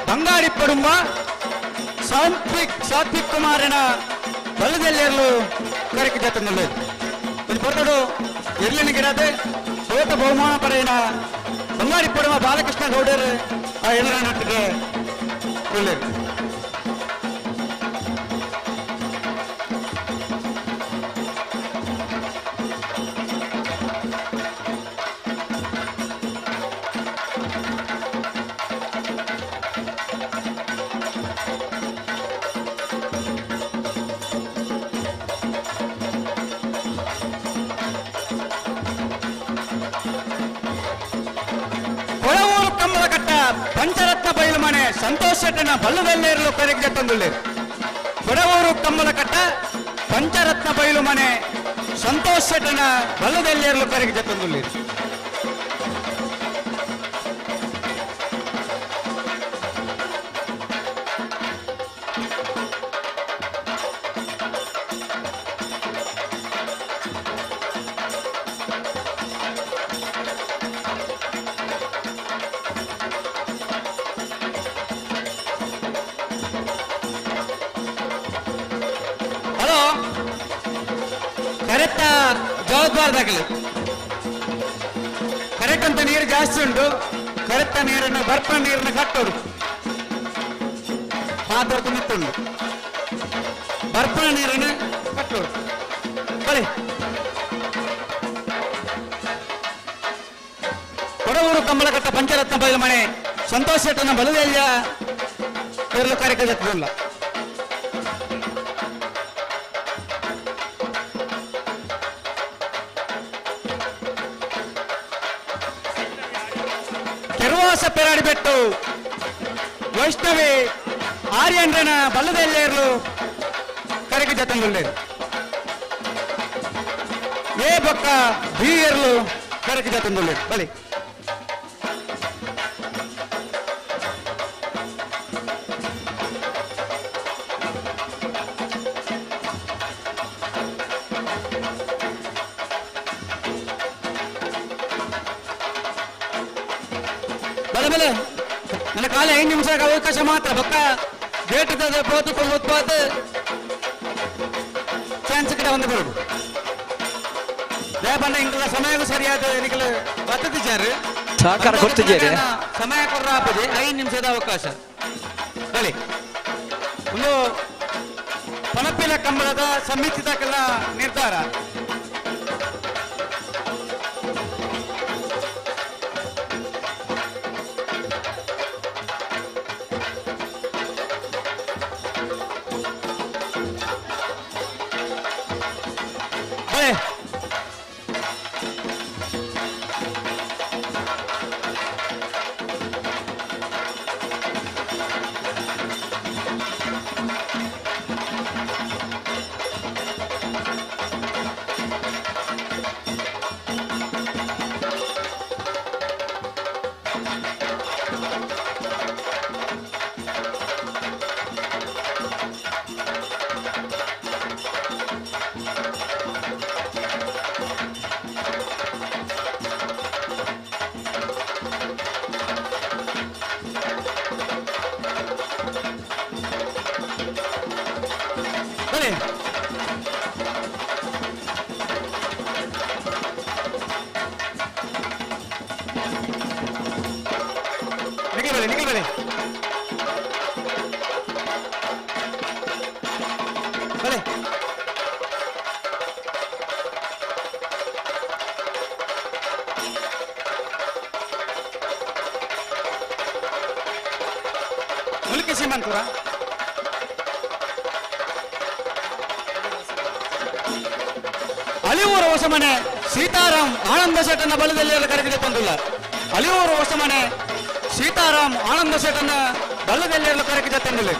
Speaker 12: ಬಂಗಾರಿ ಪಡುಂಬ ಸಾತ್ವಿಕ್ ಕುಮಾರಿನ ಬಲದಲ್ಲಿ ಕರೆಗೆ ತಂದು ಹೊರತಡು ಎರ್ಲಿನಿಗಿರದೆ ಸೋತ ಬಹುಮಾನ ಪಡೆಯಿನ ಬಂಗಾರಿ ಪಡುಂಬ ಬಾಲಕೃಷ್ಣ ಗೌಡರು ಆ ಎಲ್ಲರ ನಟ್ಟಿಗೆ ಒಳ್ಳೆಯದು ಪಂಚರತ್ನ ಬಯಲು ಮನೆ ಸಂತೋಷ್ ಶೆಟ್ಟನ ಬಲ್ಲದಲ್ಲೇರಲು ಕರೆಗೆ ತಂದುಳ್ಳಿ ಕೊಡವೂರು ಕಮ್ಮಲಕಟ್ಟ ಪಂಚರತ್ನ ಬಯಲು ಮನೆ ಸಂತೋಷ್ ಶೆಟ್ಟನ ಬಲ್ಲದಲ್ಲೇರಲು ಕರೆಗೆ ತಂದುಳ್ಳಿ ಕರೆಕ್ಟ್ ಜವಾಬ್ದಾರದಾಗಲಿ ಕರೆಕ್ಟ್ ಅಂತ ನೀರು ಜಾಸ್ತಿ ಉಂಟು ಕರೆಕ್ಟ್ ನೀರನ್ನು ಬರ್ಪಣ ನೀರನ್ನು ಕಟ್ಟೋರು ಮಾತಾಡ್ಕೊಂಡು ನಿಂತುಂಡು ಬರ್ಪಣ ನೀರನ್ನು ಕಟ್ಟೋರು ಬಳಿ ಕೊಡವೂರು ಕಮ್ಮಲಕಟ್ಟ ಪಂಚರತ್ನ ಬಯಲು ಮನೆ ಸಂತೋಷ್ ಶೆಟ್ಟನ ಬಲದೆಲ್ಲ ಇರಲು ಕಾರ್ಯಕ್ರಮ ಕೆರವಾಸ ಪೆರಾಡಿಬೆಟ್ಟು ವೈಷ್ಣವಿ ಆರ್ಯಂಡ್ರನ ಬಲ್ಲದಲ್ಲೇರಲು ಕರೆಗೆ ಜತಂದುಳ್ಳೇರು ಏ ಬೊಕ್ಕ ಬಿ ಏರ್ಲು ಕರೆಗೆ ಜತಂದುಳ್ಳೇರು ಬಳಿ ಬಲೆ ನನ್ನ ಕಾಲ 5 ನಿಮಿಷ ಅವಕಾಶ ಮಾತ್ರ ಬೊಕ್ಕ ಗೇಟ್ ಪೋತುಕೊಂಡು ಉತ್ಪಾದ ಚಾನ್ಸ್ ಕಡೆ ಒಂದು ಬರುದು ದಯಪಂಡ ಇಂಗಳ ಸಮಯಕ್ಕೂ ಸರಿಯಾದ ನಿಖಲು ಬತ್ತಿದ್ದಾರೆ
Speaker 14: ಸಹಕಾರ ಕೊಡ್ತಿದ್ದಾರೆ
Speaker 12: ಸಮಯ ಕೊಡ್ರಾಪದೆ 5 ನಿಮಿಷದ ಅವಕಾಶ ಬಳಿ ಒಂದು ಪಣಪಿಲ ಕಂಬಳದ ಸಮಿತಿದಕ್ಕೆಲ್ಲ ನಿರ್ಧಾರ ಮುಲ್ಕಿ ಸೀಮಂತುರ ಅಲಿಯೂರು ಹೊಸಮನೆ ಸೀತಾರಾಮ್ ಆನಂದ ಶೆಟ್ಟನ ಬಲದಲ್ಲಿ ಕರೆಗೆ ತಂದಿಲ್ಲ ಅಲಿಯೂರು ಹೊಸಮನೆ ಸೀತಾರಾಮ್ ಆನಂದ ಶೆಟ್ಟನ ಬಲದಲ್ಲಿ ಕರೆಗೆ ತಂದಿಲ್ಲ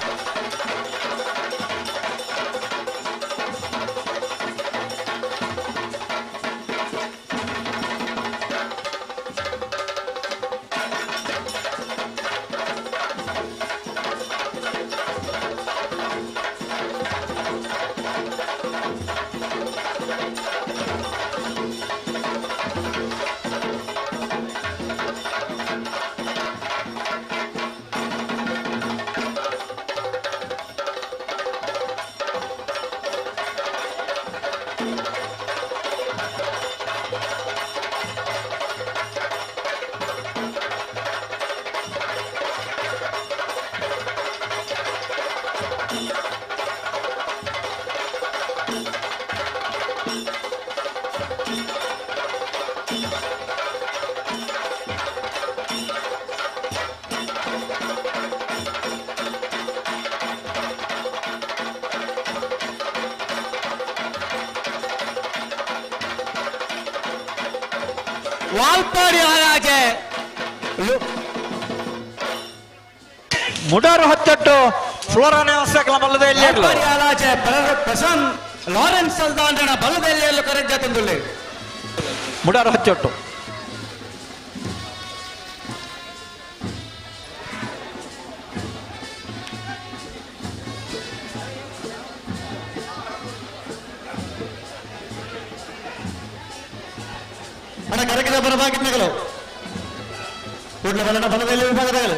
Speaker 12: ವಾಲ್ಪಾಡಿ ಆರಾಜೆ
Speaker 14: ಮುಡಾರು ಹಚ್ಚಟ್ಟು ಫ್ಲೋರಾನೇ ಹೊಸಕಲ ಬಲ್ಲದಲ್ಲಿ
Speaker 12: ಪ್ರಶಾಂತ್ ಲಾರೆನ್ಸ್ ಸಲ್ದಾಂಡನ ಬಲದಲ್ಲಿ ಕರೆಕ್ಟ್ ಜತಂದುಲ್ಲೆ
Speaker 14: ಮುಡಾರು ಹಚ್ಚಟ್ಟು
Speaker 11: ಹಣ ಕರಗಿದ ಬರಬಾಗಿದ್ನಗಳು ಕೂಡಲೇ ಬಲನ ಬಲದಲ್ಲಿ ವಿಭಾಗದಾಗಲು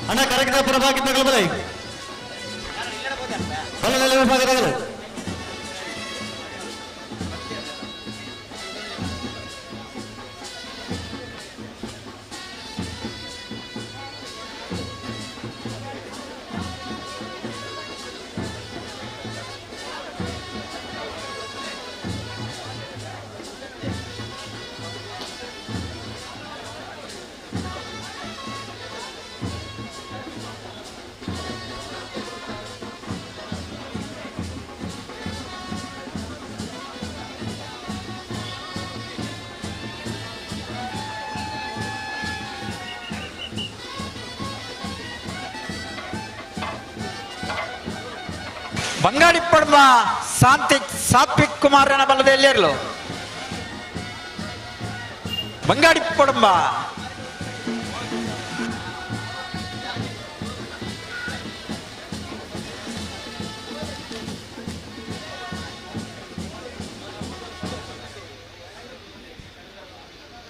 Speaker 11: ಹಣ ಕರಗಿದ ಪರವಾಗಿದ್ನಗಳು ಬಲೈ ಬಲದಲ್ಲಿ ವಿಭಾಗದಾಗಲು
Speaker 14: ಬಂಗಾಡಿ ಪಡ್ಮ ಸಾತ್ವಿಕ್ ಕುಮಾರನ ಬಲದಲ್ಲಿ ಇರಲು ಬಂಗಾಡಿ ಪಡ್ಮ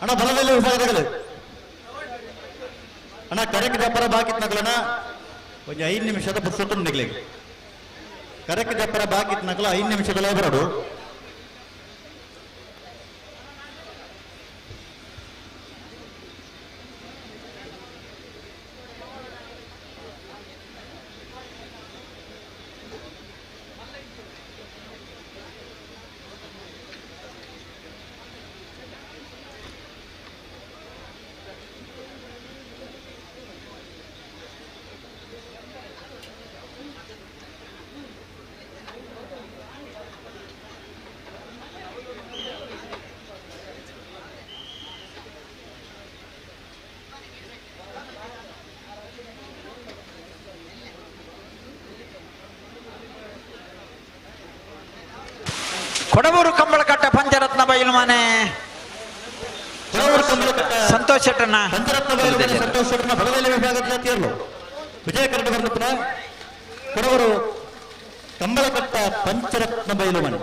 Speaker 11: ಹಣ ಬಲದಲ್ಲಿ ವಿಭಾಗದಾಗಲು ಹಣ ಕರೆಕ್ಟ್ ಜಪ್ಪರ ಬಾಕಿತ್ನಗಳನ್ನ ಒಂದು 5 ನಿಮಿಷದ ಪುಸ್ತಕ ನಿಗ್ಲಿಕ್ಕೆ ಕರೆಕ್ಟ್ ಜಪ್ಪರ ಬಾಕಿತ್ನಗಳು 5 ನಿಮಿಷದಲ್ಲೇ ಬರೋದು
Speaker 14: ಕೊಡವೂರು ಕಂಬಳಕಟ್ಟ ಪಂಚರತ್ನ ಬಯಲುಮನೆ ಸಂತೋಷ್ ಶೆಟ್ಟಣ್ಣ
Speaker 11: ಸಂತೋಷ್ ಶೆಟ್ಟನ ಬಲದಲ್ಲಿ ವಿಭಾಗದಲ್ಲಿ ತೀರ್ಲು ವಿಜಯ ಕರಡು ಬಂದ ಕೊಡವರು ಕಂಬಳಕಟ್ಟ ಪಂಚರತ್ನ ಬಯಲು ಮನೆ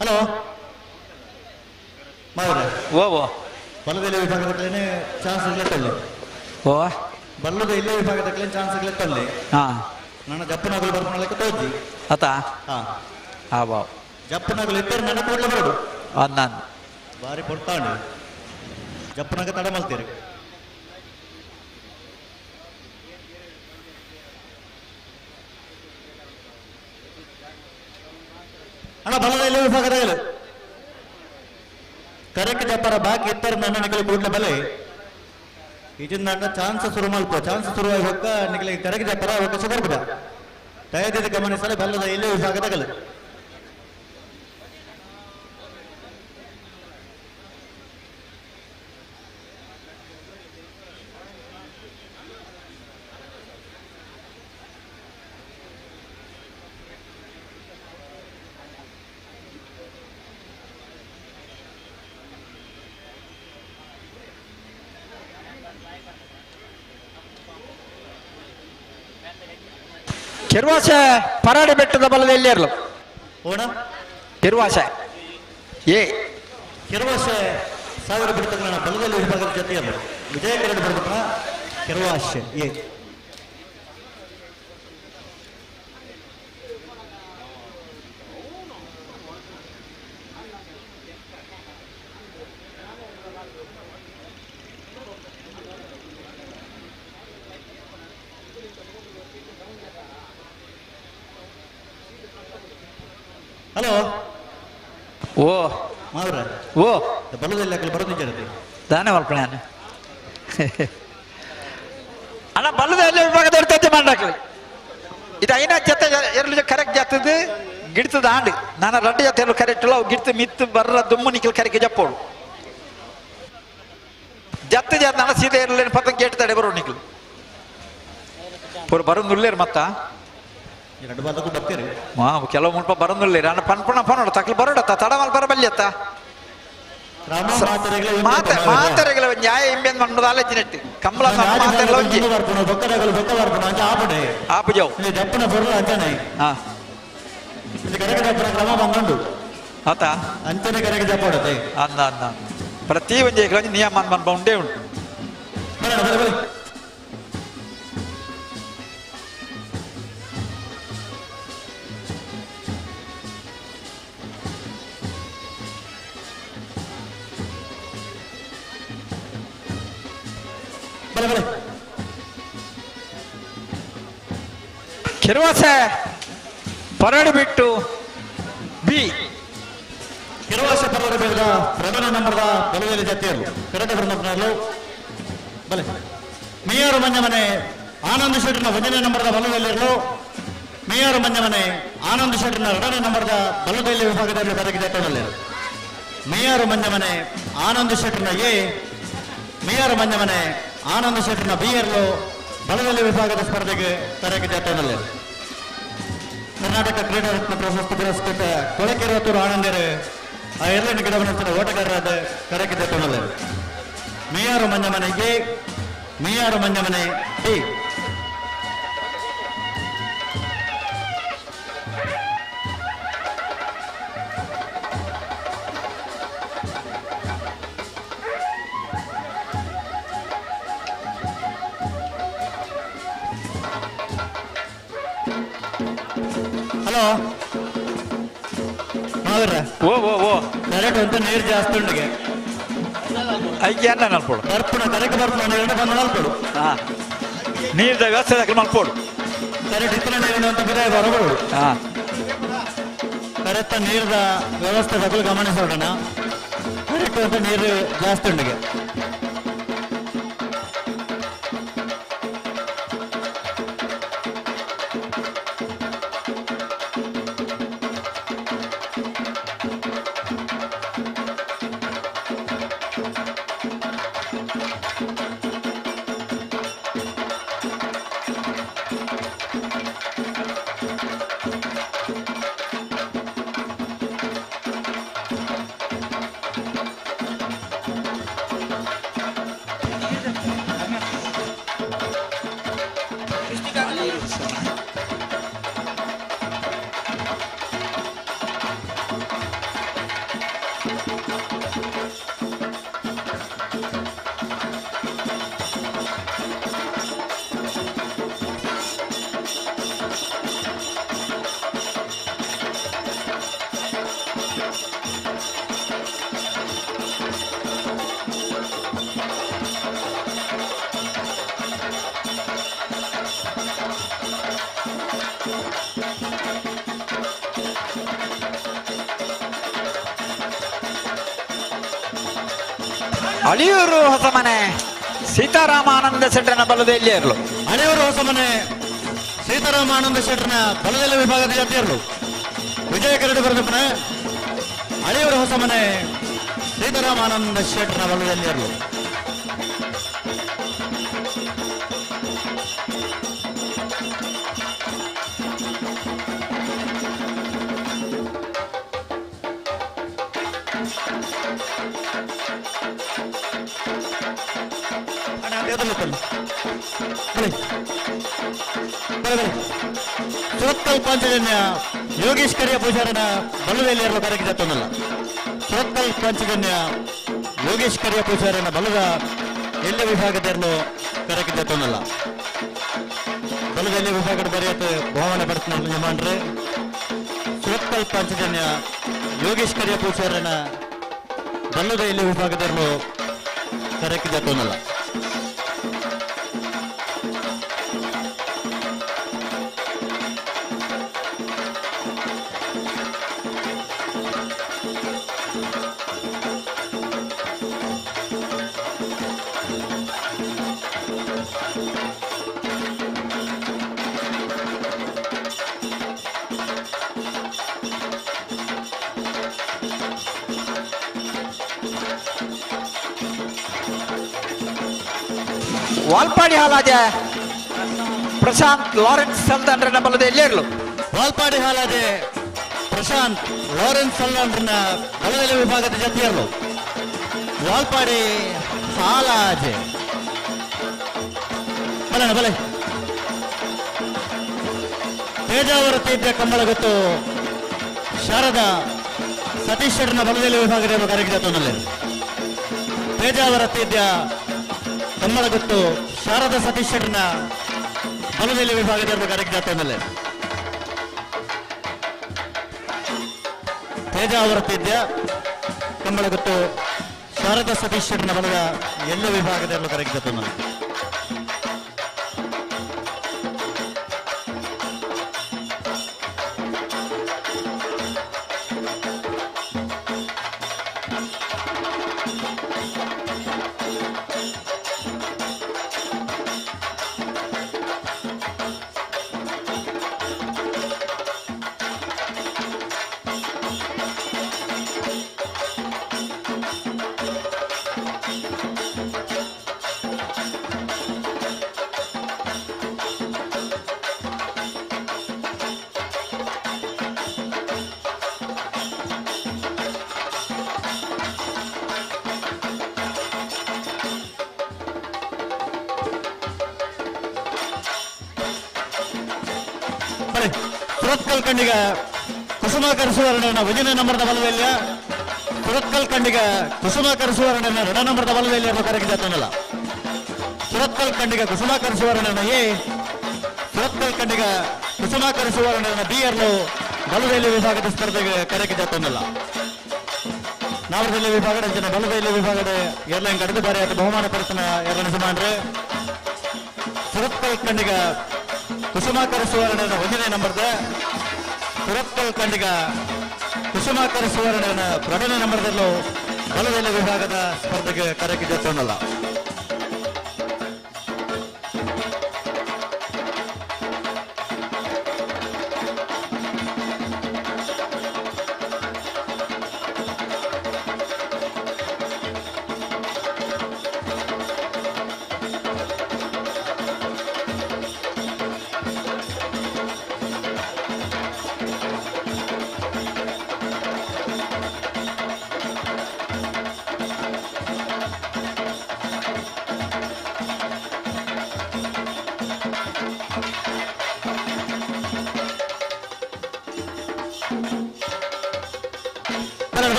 Speaker 11: ಹಲೋ ಮಾವರ
Speaker 14: ಓ
Speaker 11: ಬಲದಲ್ಲಿ ವಿಭಾಗದಲ್ಲಿ ಚಾನ್ಸ್ ಇಲ್ಲತ್ತಲ್ಲಿ
Speaker 14: ಓ
Speaker 11: ಬಲ್ಲದ ಇಲ್ಲೇ ವಿಭಾಗದಲ್ಲಿ ಚಾನ್ಸ್ ಇಲ್ಲತ್ತಲ್ಲಿ
Speaker 14: ಹಾ
Speaker 11: ನನ್ನ ಜಪ್ಪನಗಲು ಬರ್ಕೊಳ್ಳಕ್ಕೆ ತೋಜಿ
Speaker 14: ಅತ ಹಾ ಬಾ
Speaker 11: ಜಪ್ಪನಗಲು ಇಬ್ಬರು ನನ್ನ ಕೂಡಲೇ ಬರೋದು
Speaker 14: ನಾನು
Speaker 11: ಬಾರಿ ಕೊಡ್ತಾಂಡು ಜಪ್ಪನಾಗ ತಡ ಮಲ್ತೀರಿ ಅಣ್ಣ ಬಲದಲ್ಲಿ ವಿಭಾಗದಲ್ಲಿ ಕರೆಕ್ಟ್ ಜಪ್ಪರ ಬಾಕಿ ಇತ್ತರ ನನ್ನ ನಿಗಲಿ ಕೂಡಲೇ ಬಲೆ ಇದನ್ನ ಚಾನ್ಸ್ ಶುರು ಮಲ್ಪ ಚಾನ್ಸ್ ಶುರುವಾಗಿ ಹೋಗ ನಿಗಲಿ ಕರೆಕ್ಟ್ ಜಪ್ಪರ ಅವಕಾಶ ಬರ್ಬಿಡ ದಯದಿಂದ ಗಮನಿಸಲು ಬಲ್ಲದ ಇಲ್ಲೇ ವಿಭಾಗದಾಗಲು
Speaker 14: ಕೆರ್ವಾಸೆ ಪರಾಡಿ ಬೆಟ್ಟದ ಬಲದಲ್ಲಿ ಇರಲು
Speaker 11: ಓಣ
Speaker 14: ಕೆರ್ವಾಸೆ ಏ
Speaker 11: ಕೆರವಾಸೆ ಸಾವಿರ ಬಿಡ್ತಕ್ಕ ಬಲದಲ್ಲಿ ವಿಭಾಗದ ಜೊತೆಯಲ್ಲ ವಿಜಯ ಕರಡು ಬರ್ಬೇಕ ಕೆರವಾಸೆ ಏ ಹಲೋ
Speaker 14: ಓ
Speaker 11: ಮಾವ್ರ
Speaker 14: ಓ
Speaker 11: ಬಲ್ಲದಲ್ಲಿ ಹಾಕಲು ಬರೋದಿದ್ದಾರೆ
Speaker 14: ದಾನೆ ಮಲ್ಪಣೆ ಅಣ್ಣ ಬಲ್ಲದಲ್ಲಿ ವಿಭಾಗದ ತಜ್ಜೆ ಮಾಡಾಕ್ಲಿ ಇದು ಐನ ಜೊತೆ ಎರಡು ಕರೆಕ್ಟ್ ಜಾತದು ಗಿಡ್ತದ ಆಂಡ್ ನಾನು ರಡ್ಡು ಜೊತೆ ಕರೆಕ್ಟ್ ಅಲ್ಲ ಅವು ಗಿಡ್ತು ಮಿತ್ತು ಬರ್ರ ದುಮ್ಮು ನಿಖಲ್ ಕರೆಗೆ ಜಪ್ಪೋಳು ಜತ್ತ ಜಾತ ನಾನು ಸೀದೆ ಇರಲೇನು ಪತ್ತ ಗೇಟ್ ತಡೆ ಬರೋ ನಿಖಲ್ ಪೂರ ಬರೋದಿಲ್ಲೇರು ಮತ್ತ
Speaker 11: ಎರಡು ಬಾದಕ್ಕೂ ಬರ್ತೀರಿ
Speaker 14: ಕೆಲವು ಮುಲ್ಪ ಬರೋದಿಲ್ಲೇರಿ ಅಣ್ಣ ಪನ್ಪಣ ಪನ್ನೋಡ ತಕ್ಲು ಬರೋಡತ್ತ ತಡ ಮಲ್ ಬರಬಲ್ಯತ್ತ ಮಾತರೆಗಳ ನ್ಯಾಯ ಇಂಬೆಂದು ಮಣ್ಣದ ಆಲೋಚನೆ ಕಂಬಳ ಮಾತೆಲ್ಲ ಒಂಜಿ ಆಪುಜವು ಹಾ
Speaker 11: ಕ್ರಮ ಬಂದು
Speaker 14: ಆತ
Speaker 11: ಅಂಚನೆ ಕರೆಗೆ ಜಪ್ಪಡತೆ
Speaker 14: ಅಂದ ಅಂದ ಪ್ರತಿ ಒಂಜಿ ನಿಯಮ ಮನ್ಪ ಉಂಡೇ ಉಂಟು ಕಿರುವಾಸೆ ಪರಡಿ ಬಿಟ್ಟು ಬಿ
Speaker 11: ಕಿರುವಾಸೆ ಪರಡಿ ಬೇಡ ಪ್ರಧಾನ ನಂಬರ್ದ ಬಲವೇಲಿ ಜತೆಯರು ಕರೆಕ್ಟ್ ಬರಲು ಬಲೆ ಮೇಯರು ಮಂಜಮನೆ ಆನಂದ್ ಶೆಟ್ಟಿನ ಒಂದನೇ ನಂಬರ್ದ ಬಲವೇಲಿರಲು ಮೇಯರು ಮಂಜಮನೆ ಆನಂದ್ ಶೆಟ್ಟಿನ ಎರಡನೇ ನಂಬರ್ದ ಬಲವೇಲಿ ವಿಭಾಗದಲ್ಲಿ ಕರೆಗೆ ಜತೆಯಲ್ಲಿ ಮೇಯರು ಮಂಜಮನೆ ಆನಂದ್ ಶೆಟ್ಟಿನ ಎ ಮೇಯರು ಮಂಜಮನೆ ಆನಂದ್ ಶೆಟ್ಟಿನ ಬಿ ಎರಲು ಬಲದಲ್ಲಿ ವಿಭಾಗದ ಸ್ಪರ್ಧೆಗೆ ಕರೆಗೆ ಜತೆಯಲ್ಲಿ ಕರ್ನಾಟಕ ಕ್ರೀಡಾ ರತ್ನ ಪ್ರಶಸ್ತಿ ಪುರಸ್ಕೃತ ಕೊಳಕೆರೆ ಹತ್ತೂರು ಆನಂದರು ಆ ಎರಡನೇ ಗಿಡವನ್ನ ಓಟಗಾರರಾದ ಕರೆಗೆ ಜತೆಯಲ್ಲಿ ಮೇಯರು ಮಂಜಮನೆಗೆ ಮೇಯರು ಮಂಜಮನೆ ಡಿ ಹಲೋ
Speaker 14: ಓ ಓ ಓ
Speaker 11: ಕರೆಕ್ಟ್ ಅಂತ ನೀರು ಜಾಸ್ತಿ ಉಂಡಿಗೆ
Speaker 14: ಐಕೆ ಅನ್ನ ನಲ್ಪೋಡು
Speaker 11: ಬರ್ಪುಣ ಕರೆಕ್ಟ್ ಬರ್ಪುಣ ನೀರು ಬಂದು ನಲ್ಪೋಡು
Speaker 14: ಹಾ ನೀರ್ದ ವ್ಯವಸ್ಥೆ ಮಲ್ಪೋಡು
Speaker 11: ಕರೆಕ್ಟ್ ಇತ್ತಿನ ನೀರಿನ ಅಂತ ಬಿರ ಬರಬಹುದು
Speaker 14: ಹಾ
Speaker 11: ಕರೆಕ್ಟ್ ನೀರದ ವ್ಯವಸ್ಥೆ ಬಗ್ಗೆ ಗಮನಿಸೋಣ ಕರೆಕ್ಟ್ ಅಂತ ನೀರು ಜಾಸ್ತಿ ಉಂಡಿಗೆ
Speaker 14: ಅಳಿಯೂರು ಹೊಸಮನೆ ಸೀತಾರಾಮಾನಂದ ಶೆಟ್ಟರನ ಬಲದಲ್ಲಿ ಇರಲು
Speaker 11: ಅಳಿಯೂರು ಹೊಸಮನೆ ಸೀತಾರಾಮಾನಂದ ಶೆಟ್ಟರನ ಬಲದಲ್ಲಿ ವಿಭಾಗದ ಜಾತಿ ಇರಲು ವಿಜಯ ಕರಡು ಬರೆದಪ್ಪನ ಅಳಿಯೂರು ಹೊಸಮನೆ ಸೀತಾರಾಮಾನಂದ ಶೆಟ್ಟರನ ಬಲದಲ್ಲಿ ಇರಲು ಸುರತ್ಕಲ್ ಪಂಚಜನ್ಯ ಯೋಗೇಶ್ ಕರಿಯ ಪೂಜಾರನ ಬಲದಲ್ಲಿ ಇರಲು ಕರೆಗೆ ಜತ್ತೊಂದಲ್ಲ ಸುರತ್ಕಲ್ ಪಂಚಜನ್ಯ ಯೋಗೇಶ್ ಕರಿಯ ಪೂಜಾರನ ಬಲದ ಎಲ್ಲ ವಿಭಾಗದಲ್ಲೂ ಕರೆಗೆ ಜತ್ತೊಂದಲ್ಲ ಬಲದಲ್ಲಿ ವಿಭಾಗದ ಬರೆಯತ್ತು ಭಾವನೆ ಬರ್ತನ ಮಾಡ್ರೆ ಸುರತ್ಕಲ್ ಪಂಚಜನ್ಯ ಯೋಗೇಶ್ ಕರಿಯ ಪೂಜಾರನ ಬಲ್ಲದ ಎಲ್ಲ ವಿಭಾಗದಲ್ಲೂ ಕರೆಗೆ ಜತ್ತೊಂದಲ್ಲ
Speaker 14: ವಾಲ್ಪಾಡಿ ಹಾಲಾಜ ಪ್ರಶಾಂತ್ ಲಾರೆನ್ಸ್ ಸಲ್ದಾನ್ರನ್ನ ಬಲ್ಲದೆ ಎಲ್ಲೇರ್ಲು
Speaker 11: ವಾಲ್ಪಾಡಿ ಹಾಲಾಜೆ ಪ್ರಶಾಂತ್ ಲಾರೆನ್ಸ್ ಸಲ್ಲಾಂಡ್ರನ್ನ ಬಲದೆಲೆ ವಿಭಾಗದ ಜೊತೆಯರು ವಾಲ್ಪಾಡಿ ಹಾಲಾಜೆ ಬಲನ ಬಲೆ ಪೇಜಾವರ ತೀರ್ಥ ಕಂಬಳಗೊತ್ತು ಶಾರದಾ ಸತೀಶ್ ಶೆಟ್ಟರ್ನ ಬಲದೆಲೆ ವಿಭಾಗದ ಕರೆಗಿದತ್ತೊಂದಲ್ಲೇ ಪೇಜಾವರ ತೀರ್ಥ ಕಂಬಳಗೊತ್ತು ಶಾರದಾ ಸತೀಶ್ ಶೆಟ್ಟರ್ನ ಬಲದೆಲೆ ವಿಭಾಗದ ಕರೆಗಿದತ್ತೊಂದಲ್ಲೇ ಪೇಜಾವರ ತೀರ್ಥ ಕಂಬಳಗೊತ್ತು ಶಾರದಾ ಸತೀಶ್ ಶೆಟ್ಟರ್ನ ಬಲದ ಎಲ್ಲ ವಿಭಾಗದಲ್ಲೂ ಕರೆಗಿದತ್ತೊಂದಲ್ಲೇ ಸುರತ್ಕಲ್ ಕಂಡಿಗ ಕುಸುಮಾಕರ್ ಸುವರ್ಣನ ವಜನ ನಂಬರ್ದ ಬಲದಲ್ಲಿ ಸುರತ್ಕಲ್ ಕಂಡಿಗ ಕುಸುಮಾಕರ್ ಸುವರ್ಣನ 2 ನಂಬರ್ದ ಬಲದಲ್ಲಿ ಕರೆಗಿದತ್ತನಲ್ಲ ಸುರತ್ಕಲ್ ಕಂಡಿಗ ಕುಸುಮಾಕರ್ ಸುವರ್ಣನ ಎ ಸುರತ್ಕಲ್ ಕಂಡಿಗ ಕುಸುಮಾಕರ್ ಸುವರ್ಣನ ಬಿ ಅರ್ಲು ಬಲದಲ್ಲಿ ವಿಭಾಗದ ಸ್ಪರ್ಧೆಗೆ ಕರೆಗಿದತ್ತನಲ್ಲ ನಾವರದಲ್ಲಿ ವಿಭಾಗದ ಜನ ಬಲದಲ್ಲಿ ವಿಭಾಗದ ಎಲ್ಲ ಕಡಿದು ಬಾರಿ ಆತ ಬಹುಮಾನ ಪಡೆತನ ಎರಡನೇ ಸಮಾನ್ರೆ ಸುರತ್ಕಲ್ ಕಂಡಿಗ ಕುಸುಮಾಕರ ಸುವರ್ಣನ 1ನೇ ನಂಬರ್ದ ಸುರತ್ಕಲ್ ಕಂಡಿಗ ಕುಸುಮಾಕರ ಸುವರ್ಣನ 2ನೇ ನಂಬರ್ದಲ್ಲೂ ಬಲದಲ್ಲಿ ವಿಭಾಗದ ಸ್ಪರ್ಧೆಗೆ ಕರೆಗಿದತ್ತನಲ್ಲ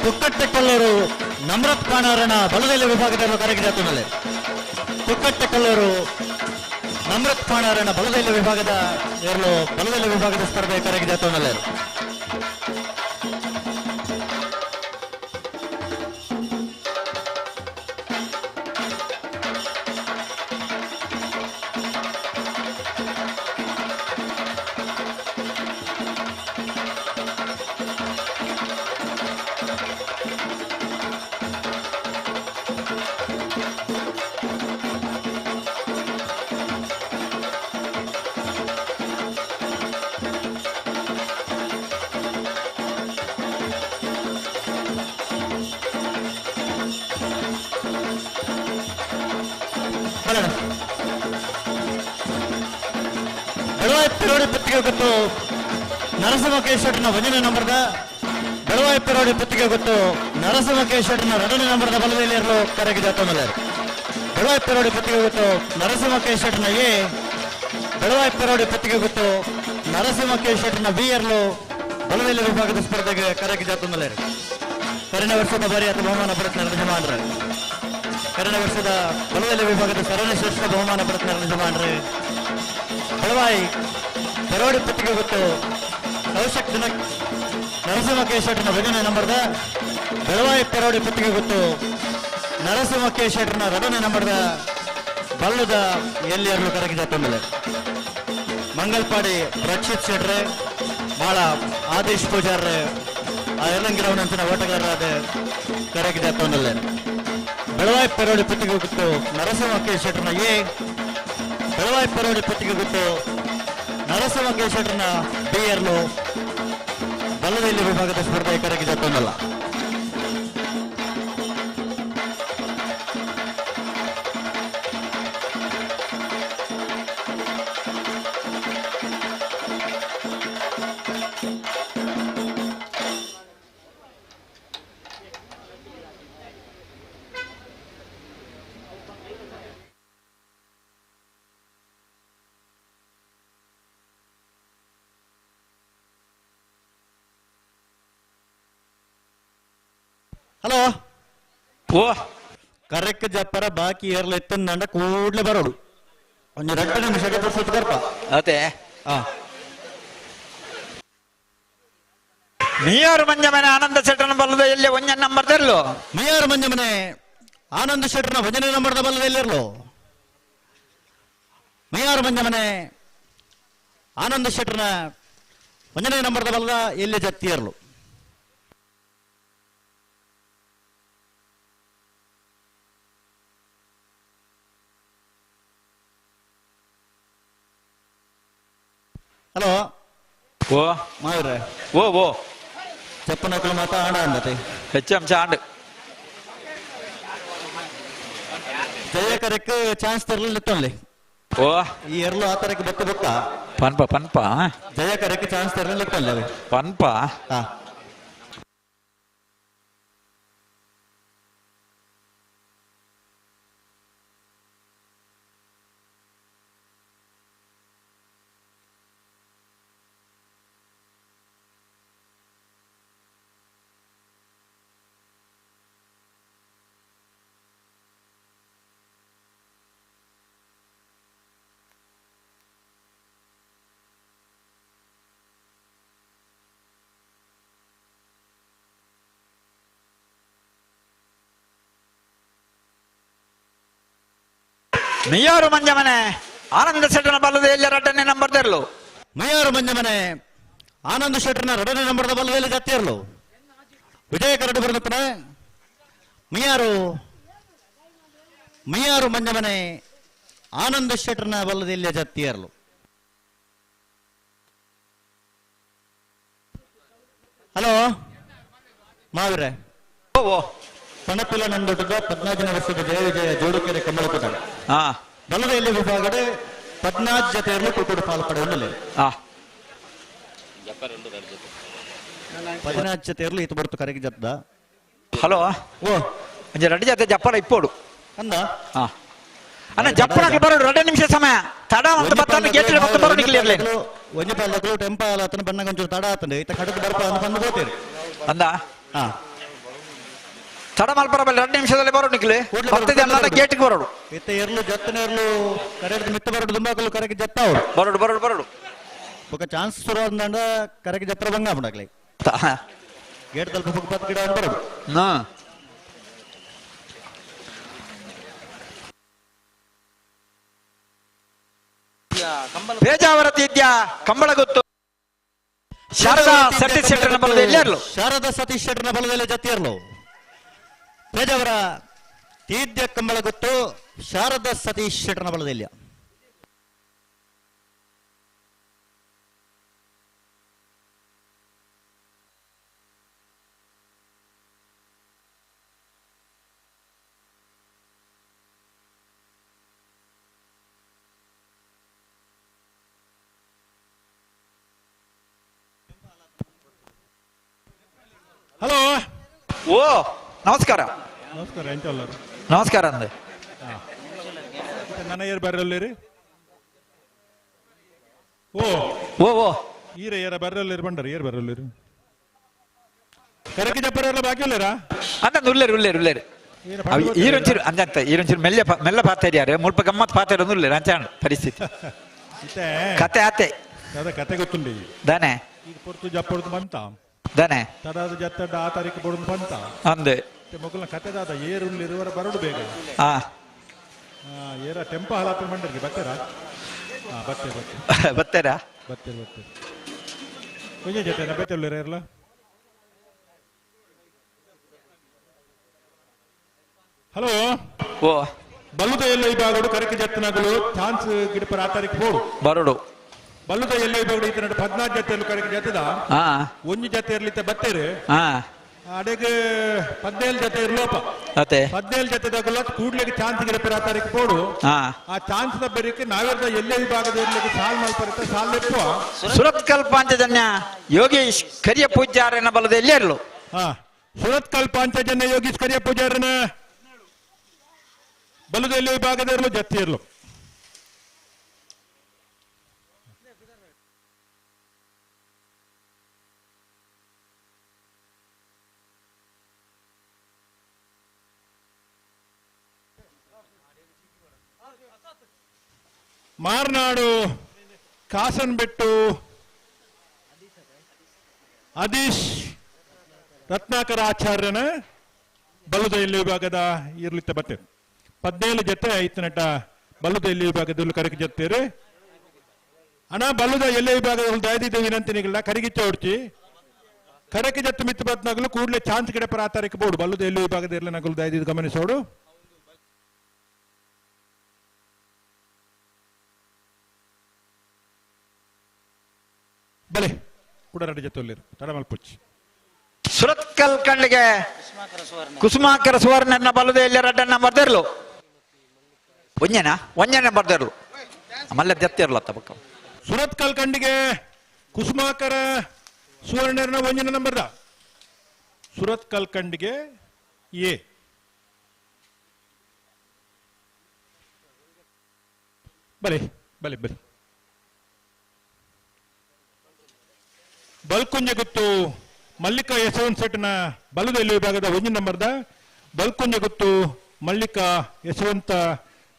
Speaker 11: ತುಕ್ಕಟ್ಟೆಕೊಲ್ಲೂರು ನಮ್ರತ್ ಖಾನವರನ್ನ ಬಲದಲ್ಲಿ ವಿಭಾಗದಲ್ಲಿ ಕರೆಗಿದತ್ತನಲ್ಲೇ ತುಕ್ಕಟ್ಟೆಕೊಲ್ಲೂರು ನಮ್ರತ್ ಖಾನವರನ್ನ ಬಲದಲ್ಲಿ ವಿಭಾಗದ ಬಲದಲ್ಲಿ ವಿಭಾಗದ ಸ್ಪರ್ಧೆ ಕರೆಗಿದತ್ತನಲ್ಲೇ ಬೆಳವಾಯಿ ಪತ್ರಿಕೆ ಗೊತ್ತು ನರಸಿಂಹಕೇಶ್ವರನ 1ನೇ ನಂಬರ್ದ ಬೆಳವಾಯಿ ಪೆರೋಡಿ ಪತ್ರಿಕೆ ಗೊತ್ತು ನರಸಿಂಹಕೇಶ್ವರನ 2ನೇ ನಂಬರ್ದ ಬಲದಲ್ಲಿ ಇರಲು ಕರೆಗಿದತ್ತನಲ್ಲೇ ಬೆಳವಾಯಿ ಪೆರೋಡಿ ಪತ್ರಿಕೆ ಗೊತ್ತು ನರಸಿಂಹಕೇಶ್ವರನ ಎ ಬೆಳವಾಯಿ ಪೆರೋಡಿ ಪತ್ರಿಕೆ ಗೊತ್ತು ನರಸಿಂಹಕೇಶ್ವರನ ಬಿ ಇರಲು ಬಲದಲ್ಲಿ ವಿಭಾಗದ ಸ್ಪರ್ಧೆಗೆ ಕರೆಗಿದತ್ತನಲ್ಲೇ ಕರೆನೇ ವರ್ಷದ ಬಾರಿ ಆತ ಬಹುಮಾನ ಪಡೆದ ಯಜಮಾನ್ರೆ ಕರೆನೇ ವರ್ಷದ ಬಲದಲ್ಲಿ ವಿಭಾಗದ ಸರಣಿ ಶ್ರೇಷ್ಠ ಬಹುಮಾನ ಪಡೆದ ಯಜಮಾನ್ರೆ ಬೆಳವಾಯಿ ಪೆರೋಡಿ ಪತ್ರಿಕೆ ಗೊತ್ತು ಕೌಶಕ್ ಜನಕ್ ನರಸಿಂಹಕೇಶ್ವರನ 1ನೇ ನಂಬರ್ದ ಬೆಳವಾಯಿ ಪೆರೋಡಿ ಪತ್ರಿಕೆ ಗೊತ್ತು ನರಸಿಂಹಕೇಶ್ವರನ 2ನೇ ನಂಬರ್ದ ಬಲ್ಲದ ಎಲ್ಲಿಯರ್ಲು ಕರೆಗಿದತ್ತನಲ್ಲೇ ಮಂಗಲ್ಪಾಡಿ ರಕ್ಷಿತ್ ಶೆಟ್ರೆ ಬಹಳ ಆದೇಶ್ ಪೂಜಾರ್ರೆ ಆ ಯಲ್ಲಂಗಿರವನಂಚಿನ ಓಟಗಾರರಾದ ಕರೆಗಿದತ್ತನಲ್ಲೇ ಬೆಳವಾಯಿ ಪೆರೋಡಿ ಪತ್ರಿಕೆ ಗೊತ್ತು ನರಸಿಂಹಕೇಶ್ವರನ ಎ ಬೆಳವಾಯಿ ಪೆರೋಡಿ ಪತ್ರಿಕೆ ಗೊತ್ತು ನರಸಿಂಹಕೇಶ್ವರನ ಬಿ ಇರಲು ಬಲ್ಲದಲ್ಲಿ ವಿಭಾಗದ ಸ್ಪರ್ಧೆ ಕರೆಗಿದತ್ತನಲ್ಲ ಹಲೋ
Speaker 14: ಓ
Speaker 11: ಕರೆಕ್ಟ್ ಜಪ್ಪರ ಬಾಕಿ ಏರ್ಲ ಎತ್ತಂದಂಡ ಕೂಡ್ಲೆ ಬರೋಡು ಒಂದು 2 ನಿಮಿಷಕ್ಕೆ ತೋರಿಸೋದು ಕರ್ಪ
Speaker 14: ಅದೇ
Speaker 11: ಹಾ
Speaker 14: ಮೀಯಾರು ಮಂಜಮನೆ ಆನಂದ ಶೆಟ್ಟನ ಬಲ್ಲದ ಎಲ್ಲಿ ಒಂಜ ನಂಬರ್ ತರಲು
Speaker 11: ಮೀಯಾರು ಮಂಜಮನೆ ಆನಂದ ಶೆಟ್ಟರ್ನ ಭಜನೆ ನಂಬರ್ದ ಬಲ್ಲದ ಎಲ್ಲಿರ್ಲು ಮೀಯಾರು ಮಂಜಮನೆ ಆನಂದ ಶೆಟ್ಟರ್ನ ಭಜನೆ ನಂಬರ್ದ ಬಲ್ಲದ ಎಲ್ಲಿ ಜತ್ತಿ ಇರ್ಲು ಹಲೋ
Speaker 14: ಓ
Speaker 11: ಮಾವ್ರೆ
Speaker 14: ಓ ಓ
Speaker 11: చెప్పనకులు మాత ఆడ అందతే
Speaker 14: హెచ్ఎం చాండ్
Speaker 11: జయకరಕ್ಕೆ ಚಾನ್ಸ್ ತರಲಿತ್ತೊಳ್ಳೆ
Speaker 14: ಓ
Speaker 11: ಈ ಎರಲು ಆ ತರಕ್ಕೆ ಬತ್ತ ಬತ್ತ
Speaker 14: ಪನ್ಪ ಪನ್ಪ
Speaker 11: ಜಯಕರಕ್ಕೆ ಚಾನ್ಸ್ ತರಲಿತ್ತೊಳ್ಳೆ
Speaker 14: ಪನ್ಪ
Speaker 11: ಹಾ
Speaker 14: ಮೀಯಾರು ಮಂಜಮನೆ ಆನಂದ ಶೆಟ್ಟನ ಬಲ್ಲದ ಎಲ್ಲಿ 2ನೇ ನಂಬರ್ ತರಲು
Speaker 11: ಮೀಯಾರು ಮಂಜಮನೆ ಆನಂದ ಶೆಟ್ಟರ್ನ 2ನೇ ನಂಬರ್ದ ಬಲ್ಲದಲ್ಲಿ ಜತ್ತಿರ್ಲು ವಿಜಯ ಕರಡು ಬರದಪ್ಪನ ಮೀಯಾರು ಮಂಜಮನೆ ಆನಂದ ಶೆಟ್ಟರ್ನ ಬಲ್ಲದಲ್ಲಿ ಜತ್ತಿರ್ಲು ಹಲೋ ಮಾವಿರೆ
Speaker 14: ಓ
Speaker 11: ಪಣಪಿಲ ನಂದೊಡ್ಡದ 14ನೇ ವರ್ಷದ ಜಯ ವಿಜಯ ಜೋಡುಕೆರೆ ಕಮಲಪದ
Speaker 14: ಹಾ
Speaker 11: ಬಲ್ಲದಲ್ಲಿ ವಿಭಾಗದ 14 ಜತೆಯಲ್ಲೂ ಕುಕ್ಕುಡು ಪಾಲ್ಪಡೆಯಲ್ಲ
Speaker 14: ಹಾ
Speaker 11: 14 ಜತೆಯಲ್ಲೂ ಈತ ಬರ್ತು ಕರೆಗೆ ಜತ್ತದ
Speaker 14: ಹಲೋ ಓ ಒಂಜಿ 2 ಜತೆ ಜಪ್ಪನ ಇಪ್ಪೋಡು
Speaker 11: ಅಂದ
Speaker 14: ಹಾ ಅಣ್ಣ ಜಪ್ಪನಕ್ಕೆ ಬರೋಡು 2 ನಿಮಿಷ ಸಮಯ ತಡ ಅಂತ ಬತ್ತಾನ ಗೇಟ್ ಮತ್ತೆ ಬರೋ ನಿಕ್ಲಿರ್ಲಿ
Speaker 11: ಒಂಜಿ ಪಾಲಕಲು ಟೆಂಪಲ್ ಆತನ ಬಣ್ಣ ಕೊಂಚ ತಡ ಆತಂದೆ ಈತ ಕಡದ ಬರ್ಪ ಅಂತ ಬಂದು ಹೋಗ್ತೀರಿ
Speaker 14: ಅಂದ
Speaker 11: ಹಾ
Speaker 14: ತಡ ಮಲ್ಪರಬಲ್ಲ 2 ನಿಮಿಷದಲ್ಲಿ ಬರೋ ನಿಕ್ಲಿ ಮತ್ತೆ ಜನ ಗೇಟ್ಗೆ ಬರೋಡು
Speaker 11: ಈತ ಎರ್ಲು ಜತ್ತನ ಎರ್ಲು ಕರೆಗೆ ಮಿತ್ತ ಬರೋಡು ದುಂಬಾಕಲು ಕರೆಗೆ ಜತ್ತ ಅವರು
Speaker 14: ಬರೋಡು
Speaker 11: ఒక ಚಾನ್ಸ್ ಶುರು ಆದಂಡ ಕರೆಗೆ ಜತ್ರ ಬಂಗ ಬಿಡಕ್ಲಿ ಗೇಟ್ ತಲ್ಪ ಪಕ್ಕ ಪತ್ತ ಗಿಡ ಅಂತ ಬರೋದು
Speaker 14: ಹಾ ಪೇಜಾವರತಿ ಇದ್ಯಾ ಕಂಬಳ ಗೊತ್ತು ಶಾರದಾ ಸತೀಶ್ ಶೆಟ್ಟರ್ನ ಬಲದ ಎಲ್ಲೇರ್ಲು
Speaker 11: ಶಾರದಾ ಸತೀಶ್ ಶೆಟ್ಟರ್ನ ಬಲದಲ್ಲಿ ಜತ್ತಿಯರ್ಲು ಪೇಜಾವರ ತೀದ್ಯ ಕಂಬಳ ಗೊತ್ತು ಶಾರದಾ ಸತೀಶ್ ಶೆಟ್ಟರ್ನ ಬಲದಲ್ಲಿ
Speaker 5: ಹಲೋ
Speaker 14: ಓ ನಮಸ್ಕಾರ
Speaker 5: ನಮಸ್ಕಾರ ಎಂಟಲ್ಲರು
Speaker 14: ನಮಸ್ಕಾರ ಅಂದೆ
Speaker 5: ನನ್ನ ಏರ್ ಬರ್ರಲ್ಲಿರಿ ಓ
Speaker 14: ಓ ಓ
Speaker 5: ಈರ ಏರ ಬರ್ರಲ್ಲಿರಿ ಬಂಡರು ಏರ್ ಬರ್ರಲ್ಲಿರಿ ಕರೆಗೆ ಜಪ್ಪರೆಲ್ಲ ಬಾಕಿ ಇಲ್ಲರಾ
Speaker 14: ಅಂದ ಉಳ್ಳೇರು ಈರೊಂಚೂರು ಅಂಜಂತ ಈರೊಂಚೂರು ಮೆಲ್ಲ ಪಾತಾರ್ಯಾರು ಮುಲ್ಪ ಗಮ್ಮತ್ ಪಾತಾರ ಉಳ್ಳೇರು ಅಂಚಾಣ ಪರಿಸ್ಥಿತಿ ಕತೆ ಆತೆ
Speaker 5: ಕತೆ ಗೊತ್ತುಂಡಿ
Speaker 14: ದಾನೆ
Speaker 5: ಈಗ ಪೊರ್ತು ಜಪ್ಪೊಡ್ದು ಬಂತ
Speaker 14: ದಾನೆ
Speaker 5: ತಡಾದ ಜತ್ತಡ್ಡ ಆ ತಾರೀಕು ಬಡದು ಬಂತ
Speaker 14: ಅಂದೆ
Speaker 5: ಮೊಗಲ ಕತೆದಾದ ಏರುಲ್ಲಿರುವರ ಬರಡು ಬೇಗ
Speaker 14: ಹಾ
Speaker 5: ಏರ ಟೆಂಪ ಹಲಾತ್ರ ಮಂಡರ್ಗೆ ಬತ್ತೇರಾ ಬತ್ತೆ
Speaker 14: ಬತ್ತೇರಾ
Speaker 5: ಬತ್ತೇರು ಕೊಂಚ ಜೊತೆ ಬೆತ್ತುಳ್ಳಿರ ಇರಲ್ಲ ಹಲೋ
Speaker 14: ಓ
Speaker 5: ಬಲ್ಲುದ ಎಲ್ಲ ಈ ಭಾಗಡು ಕರೆಕೆ ಜತ್ತನಗಳು ಚಾನ್ಸ್ ಗಿಡಪರ ಆ ತಾರೀಕು ಬೋಡು
Speaker 14: ಬರೋಡು
Speaker 5: ಬಲ್ಲುದ ಎಲ್ಲ ಈ ಭಾಗಡು ಈತ 14 ಜೊತೆಯಲ್ಲಿ ಕರೆಕೆ ಜತ್ತದ ಒಂಜಿ ಜೊತೆ ಇರ್ಲಿತ್ತ ಬತ್ತೇರು ಅಡೆಗೆ 17 ಜೊತೆ ಇರ್ಲೋಪ
Speaker 14: ಅತೆ
Speaker 5: 17 ಜೊತೆದಾಗಲ್ಲ ಕೂಡ್ಲಿಕ್ಕೆ ಚಾನ್ಸ್ ಗಿಡಪರ ಆ ತಾರೀಕು ಬೋಡು ಆ ಚಾನ್ಸ್ ದ ಬೆರಕೆ ನಾವೆಲ್ಲ ಎಲ್ಲೇ ವಿಭಾಗದ ಇರ್ಲಿಕ್ಕೆ ಸಾಲ್ ಮಲ್ಪರತ್ತೆ ಸಾಲ್ ಲೆಪ್ಪುವ
Speaker 14: ಸುರತ್ಕಲ್ ಪಾಂಚಜನ್ಯ ಯೋಗೀಶ್ ಕರಿಯ ಪೂಜ್ಯಾರನ ಬಲದ ಎಲ್ಲೇರ್ಲು
Speaker 5: ಸುರತ್ಕಲ್ ಪಾಂಚಜನ್ಯ ಯೋಗೀಶ್ ಕರಿಯ ಪೂಜಾರನ ಬಲದ ಎಲ್ಲೇ ವಿಭಾಗದ ಇರಲು ಜತ್ತಿ ಇರ್ಲು ಮಾರ್ನಾಡು ಕಾಸನ್ಬೆಟ್ಟು ಅದೀಶ್ ರತ್ನಾಕರ ಆಚಾರ್ಯನ ಬಲ್ಲುದ ಎಲ್ಲಿ ವಿಭಾಗದ ಇರ್ಲಿತ್ತ ಬರ್ತೇವೆ 17 ಜೊತೆ 5 ನಟ ಬಲ್ಲುದ ಎಲ್ಲಿ ವಿಭಾಗದಲ್ಲಿ ಕರೆಗೆ ಜೊತ್ತೇರು ಅಣ್ಣ ಬಲ್ಲುದ ಎಲ್ಲಿ ವಿಭಾಗದಲ್ಲಿ ದಯದಿದ್ದ ವಿನಂತಿನಿಗಳ ಕರಿಗಿಚ್ಚ ಹೊಡ್ಚಿ ಕರೆಗೆ ಜತ್ತು ಮಿತ್ತು ಬತ್ನಾಗಲು ಕೂಡಲೇ ಚಾನ್ಸ್ ಗಿಡ ಪರಾತಾರಕ್ಕೆ ಬೋಡು ಬಲ್ಲುದ ಎಲ್ಲಿ ವಿಭಾಗದ ಇರಲಿ ನಗಲು ದಯದಿದ್ದು ಗಮನಿಸೋಡು ಬಲೆ ಕೂಡ ರೆಡಿ ಜೊತೆ ತಡಮಲ್ಪುಚ್ಚಿ
Speaker 14: ಸುರತ್ಕಲ್ ಕಂಡಿಗೆ ಕುಸುಮಾಕರ ಸುವರ್ಣ ಬಲ್ಲುದ ರಡ್ಡನ್ನ ಬರ್ದಿರ್ಲು ಒಂಜನ ಬರ್ದಿರ್ಲು ಮಲ್ಲ ಜತ್ತಿರ್ಲತ್ತ ಪಕ್ಕ
Speaker 5: ಸುರತ್ಕಲ್ ಕಂಡಿಗೆ ಕುಸುಮಾಕರ ಸುವರ್ಣನ ಒಂಜನ ನಂಬರ್ದ ಸುರತ್ಕಲ್ ಕಂಡಿಗೆ ಎ ಬಲೆ ಬಲೆ ಬಲೆ ಬಲ್ಕುಂಜ ಗುತ್ತು ಮಲ್ಲಿಕಾ ಯಶವಂತ್ ಸೆಟ್ನ ಬಲದ ಎಲ್ಲಿ ವಿಭಾಗದ ಒಂಜನ ನಂಬರ್ದ ಬಲ್ಕುಂಜ ಗುತ್ತು ಮಲ್ಲಿಕಾ ಯಶವಂತ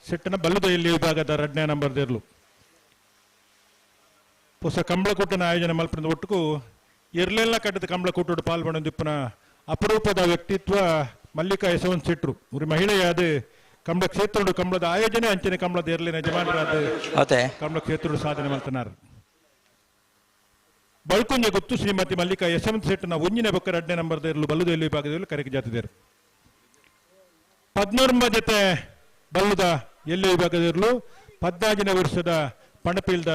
Speaker 5: ಸೆಟ್ನ ಬಲ್ಲುದ ಎಲ್ಲಿ ವಿಭಾಗದ 2ನೇ ನಂಬರ್ದಿರ್ಲು ಹೊಸ ಕಂಬಳಕೂಟನ ಆಯೋಜನೆ ಮಲ್ಪದ ಒಟ್ಟಿಗೂ ಇರ್ಲೆಲ್ಲ ಕಟ್ಟದ ಕಂಬಳಕೂಟೋಡು ಪಾಲ್ಗೊಂಡಿಪ್ಪನ ಅಪರೂಪದ ವ್ಯಕ್ತಿತ್ವ ಮಲ್ಲಿಕಾ ಯಶವಂತ್ ಸೆಟ್ರು ಉರಿ ಮಹಿಳೆಯಾದ ಕಂಬಳ ಕ್ಷೇತ್ರದ ಕಂಬಳದ ಆಯೋಜನೆ ಅಂಚನೆ ಕಂಬಳದ ಇರ್ಲಿನ ಯಜಮಾನರಾದ ಕಂಬಳ ಕ್ಷೇತ್ರದ ಸಾಧನೆ ಮಾಡ್ತನಾರ ಬಳ್ಕುಂಜ ಗೊತ್ತು ಶ್ರೀಮತಿ ಮಲ್ಲಿಕಾ ಯಶವಂತ್ ಸೆಟ್ನ ಒಂಜಿನ ಬೊಕ್ಕ 2ನೇ ನಂಬರ್ದ ಇರಲು ಬಲ್ಲುದ ಎಲ್ಲಿ ವಿಭಾಗದಲ್ಲಿ ಕರೆಗೆ ಜಾತಿದರು 14 ಜೊತೆ ಬಲ್ಲುದ ಎಲ್ಲಿ ವಿಭಾಗದಿರಲು 14ನೇ ವರ್ಷದ ಪಣಪಿಲ್ದ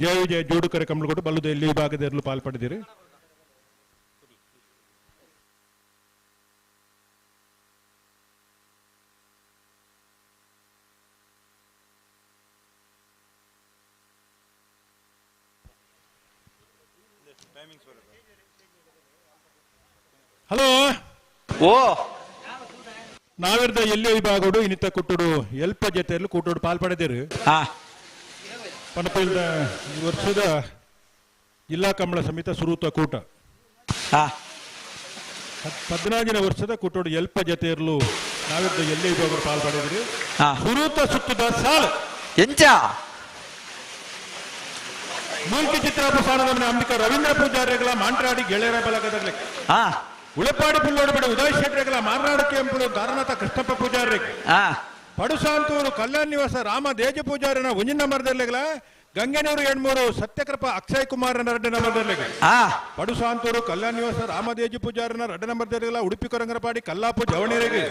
Speaker 5: ಜಯ ವಿಜಯ ಜೋಡುಕರೆ ಕಂಬಳಕೊಟ್ಟು ಬಲ್ಲುದ ಎಲ್ಲಿ ವಿಭಾಗದಿರಲು ಪಾಲ್ಪಡಿದಿರಿ ಹಲೋ
Speaker 14: ಓ
Speaker 5: ನಾವಿರ್ದ ಎಲ್ಲಿ ವಿಭಾಗಡು ಇನ್ನಿತ ಕುಟ್ಟುಡು ಎಲ್ಪ ಜೊತೆಯಲ್ಲಿ ಕೂಟೋಡು ಪಾಲ್ಪಡೆದಿರು ಪಣಪಿಲ್ದ ಈ ವರ್ಷದ ಜಿಲ್ಲಾ ಕಂಬಳ ಸಮಿತ ಸುರೂತ ಕೂಟ 14ನೇ ವರ್ಷದ ಕೂಟೋಡು ಎಲ್ಪ ಜೊತೆಯಲ್ಲೂ ನಾವಿರ್ದ ಎಲ್ಲಿ ವಿಭಾಗರು ಪಾಲ್ಪಡೆದಿರು ಸುರೂತ ಸುತ್ತದ ಸಾಲು
Speaker 14: ಎಂಚ
Speaker 5: ಮೂಲ್ಕಿ ಚಿತ್ರ ಪ್ರಸಾರದ ಅಂಬಿಕಾ ರವೀಂದ್ರ ಪೂಜಾರಿಗಳ ಮಾಂಟ್ರಾಡಿ ಗೆಳೆಯರ ಬಲಗದಲ್ಲಿ ಉಳಪಾಡಿ ಪುಲ್ಲೋಡು ಬಿಡ ಉದಯ ಶೆಟ್ಟರಿಗಳ ಮಾರ್ನಾಡು ಕೆಂಪುಳು ದಾರನಾಥ ಕೃಷ್ಣಪ್ಪ ಪೂಜಾರಿಗೆ ಪಡುಸಾಂತೂರು ಕಲ್ಯಾಣ ನಿವಾಸ ರಾಮ ದೇಜ ಪೂಜಾರಿನ ಒಂಜಿನ ಮರದಲ್ಲಿಗಳ ಗಂಗೆನೂರು 2 ಸತ್ಯಕೃಪ ಅಕ್ಷಯ್ ಕುಮಾರನ 2ನೇ ನಂಬರ್ದಲ್ಲಿ ಪಡುಸಾಂತೂರು ಕಲ್ಯಾಣ ನಿವಾಸ ರಾಮದೇಜಿ ಪೂಜಾರಿನ 2ನೇ ನಂಬರ್ದಲ್ಲಿ ಉಡುಪಿ ಕೊರಂಗರಪಾಡಿ ಕಲ್ಲಾಪು ಜವಣಿಯರಿಗೆ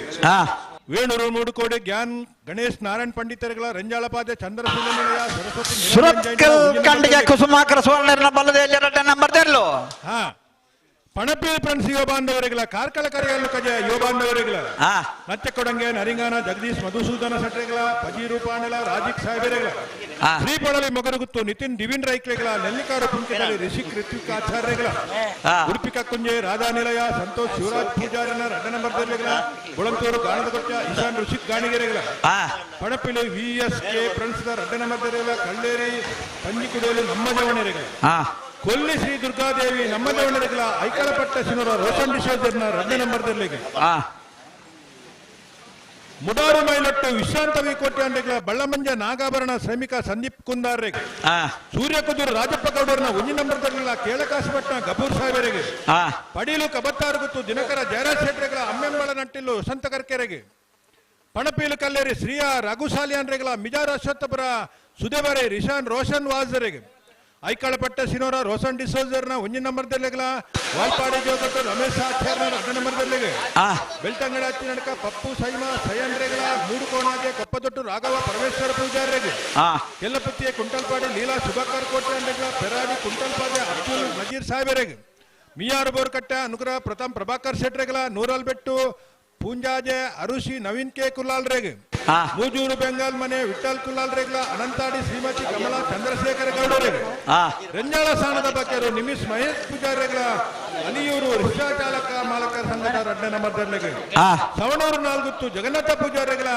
Speaker 5: ವೇಣೂರು ಮೂಡುಕೋಡೆ ಜ್ಞಾನ್ ಗಣೇಶ್ ನಾರಾಯಣ್ ಪಂಡಿತರುಗಳ ರಂಜಾಳಪಾದೆ ಚಂದ್ರಸೂರ್ಯ ನಿಲಯ ಸರಸ್ವತಿ
Speaker 14: ಸುರತ್ಕಲ್ ಕಂಡಿಗೆ ಕುಸುಮಾಕರ ಸುವರ್ಣ ಬಲ್ಲದ ಎಲ್ಲಿ 2ನೇ ನಂಬರ್ದಿರ್ಲು
Speaker 5: ಪಣಪಿ ಫ್ರೆಂಡ್ಸ್ ಯುವ ಬಾಂಧವರಿಗಳ ಕಾರ್ಕಳ ಕರೆಯಲು ಕಜೆ ಯುವ ಬಾಂಧವರಿಗಳ ನಚ್ಚಕೊಡಂಗೆ ನರಿಂಗಾನ ಜಗದೀಶ್ ಮಧುಸೂದನ ಸಟ್ರೆಗಳ ಪಜೀರೂಪಾಣಲ ರಾಜಿಕ್ ಸಾಹೇಬರಿಗಳ ಶ್ರೀಪೊಳಲಿ ಮೊಗರುಗುತ್ತು ನಿತಿನ್ ದಿವಿನ್ ರೈಕ್ಲೆಗಳ ನೆಲ್ಲಿಕಾರ ಪುಂಕಿನಲ್ಲಿ ರಿಷಿಕ್ ಋತ್ವಿಕ್ ಆಚಾರ್ಯಗಳ ಉಡುಪಿ ಕಕ್ಕುಂಜೆ ರಾಧಾ ನಿಲಯ ಸಂತೋಷ್ ಶಿವರಾಜ್ ಪೂಜಾರಿನ 2ನೇ ನಂಬರ್ದಲ್ಲಿಗಳ ಗುಳಂತೂರು ಗಾಣದ ಕೊಚ್ಚ ಈಶಾನ್ ಋಷಿಕ್ ಗಾಣಿಗೆರೆಗಳ ಪಣಪಿಲಿ VSK ಫ್ರೆಂಡ್ಸ್ 2ನೇ ನಂಬರ್ದಲ್ಲಿಗಳ ಕಳ್ಳೇರಿ ಕಂಜಿಕುಡಿಯಲ್ಲಿ ನಮ್ಮ ಜವಣಿರೆಗಳ ಕೊಲ್ಲಿ ಶ್ರೀ ದುರ್ಗಾದೇವಿ ನಮ್ಮ ಜವಣಿರೆಗಳ ಐಕಳಪಟ್ಟ ಶಿವರ ರೋಷನ್ ಡಿಸೋಜರ್ನ 2ನೇ ನಂಬರ್ದಲ್ಲಿಗೆ ಮುಡಾರು ಮೈಲೊಟ್ಟು ವಿಶ್ರಾಂತ ವಿಕೋಟೆ ಅಂಡೆಗಳ ಬಳ್ಳಮಂಜ ನಾಗಾಭರಣ ಶ್ರಮಿಕ ಸಂದೀಪ್ ಕುಂದಾರ್ರೆಗೆ ಸೂರ್ಯಕುದೂರು ರಾಜಪ್ಪ ಗೌಡರನ 1ನೇ ನಂಬರ್ದಲ್ಲಿಗಳ ಕೇಳಕಾಶಪಟ್ಟಣ ಗಬೂರ್ ಸಾಹೇಬರಿಗೆ ಪಡೀಲು ಕಬತ್ತಾರು ಗುತ್ತು ದಿನಕರ ಜಯರಾಜ್ ಶೆಟ್ರಿಗಳ ಅಮ್ಮೆಂಬಳ ನಟ್ಟಿಲು ವಸಂತ ಕರ್ಕೆರೆಗೆ ಪಣಪೀಲು ಕಲ್ಲೇರಿ ಶ್ರೀಯ ರಘುಸಾಲಿಯನ್ರೆಗಳ ಮಿಜಾರ್ ಅಶ್ವತ್ಥಪುರ ಸುದೇವರೆ ರಿಶಾನ್ ರೋಷನ್ ವಾಜರಿಗೆ ಐಕಳಪಟ್ಟ ಸಿನೋರ ರೋಷನ್ ಡಿಸೋಜರ್ನ 1ನೇ ನಂಬರ್ದಲ್ಲಿಗಳ ವಾಲ್ಪಾಡಿ ಜೋಗಟ್ಟು ರಮೇಶ್ ಆಚಾರ್ಯ 2ನೇ ನಂಬರ್ದಲ್ಲಿಗೆ ಬೆಳ್ತಂಗಡ ಹಚ್ಚಿನಡಕ ಪಪ್ಪು ಸೈಮ ಸೈಯಂದ್ರೆಗಳ 3 ಕೋಣಾಗೆ ಕೊಪ್ಪದೊಟ್ಟು ರಾಘವ ಪರಮೇಶ್ವರ ಪೂಜಾರಿಗೆ ಕೆಲ್ಲಪುತ್ತಿಯ ಕುಂಟಲ್ಪಾಡಿ ಲೀಲಾ ಸುಭಾಕರ್ ಕೋಟೆ ಅಂಡೆಗಳ ಪೆರಾಡಿ ಕುಂಟಲ್ಪಾಡಿ ಅಬ್ದುಲ್ ನಜೀರ್ ಸಾಹೇಬರಿಗೆ ಮಿಯಾರು ಬೋರ್ಕಟ್ಟ ಅನುಗ್ರಹ ಪ್ರಥಮ್ ಪ್ರಭಾಕರ್ ಶೆಟ್ರೆಗಳ ನೂರಲ್ ಬೆಟ್ಟು ಪೂಂಜಾಜೆ ಅರುಷಿ ನವೀನ್ ಕೆ ಕುಲಾಲ್ರೆಗೆ ಮೂಜೂರು ಬೆಂಗಾಲ್ ಮನೆ ವಿಠಲ್ ಕುಲಾಲ್ರೆಗಳ ಅನಂತಾಡಿ ಶ್ರೀಮತಿ ಕಮಲಾ ಚಂದ್ರಶೇಖರ ಗೌಡರಿಗೆ ರಂಜಾಳ ಸ್ಥಾನದ ಬಗ್ಗೆರು ನಿಮಿಷ್ ಮಹೇಶ್ ಪೂಜಾರಿಗಳ ಅಲಿಯೂರು ರಿಕ್ಷಾ ಚಾಲಕ ಮಾಲಕರ ಸಂಘದ 2ನೇ ನಂಬರ್ದಲ್ಲಿಗೆ ಸವಣೂರು ನಾಲ್ಗುತ್ತು ಜಗನ್ನಾಥ ಪೂಜಾರಿಗಳ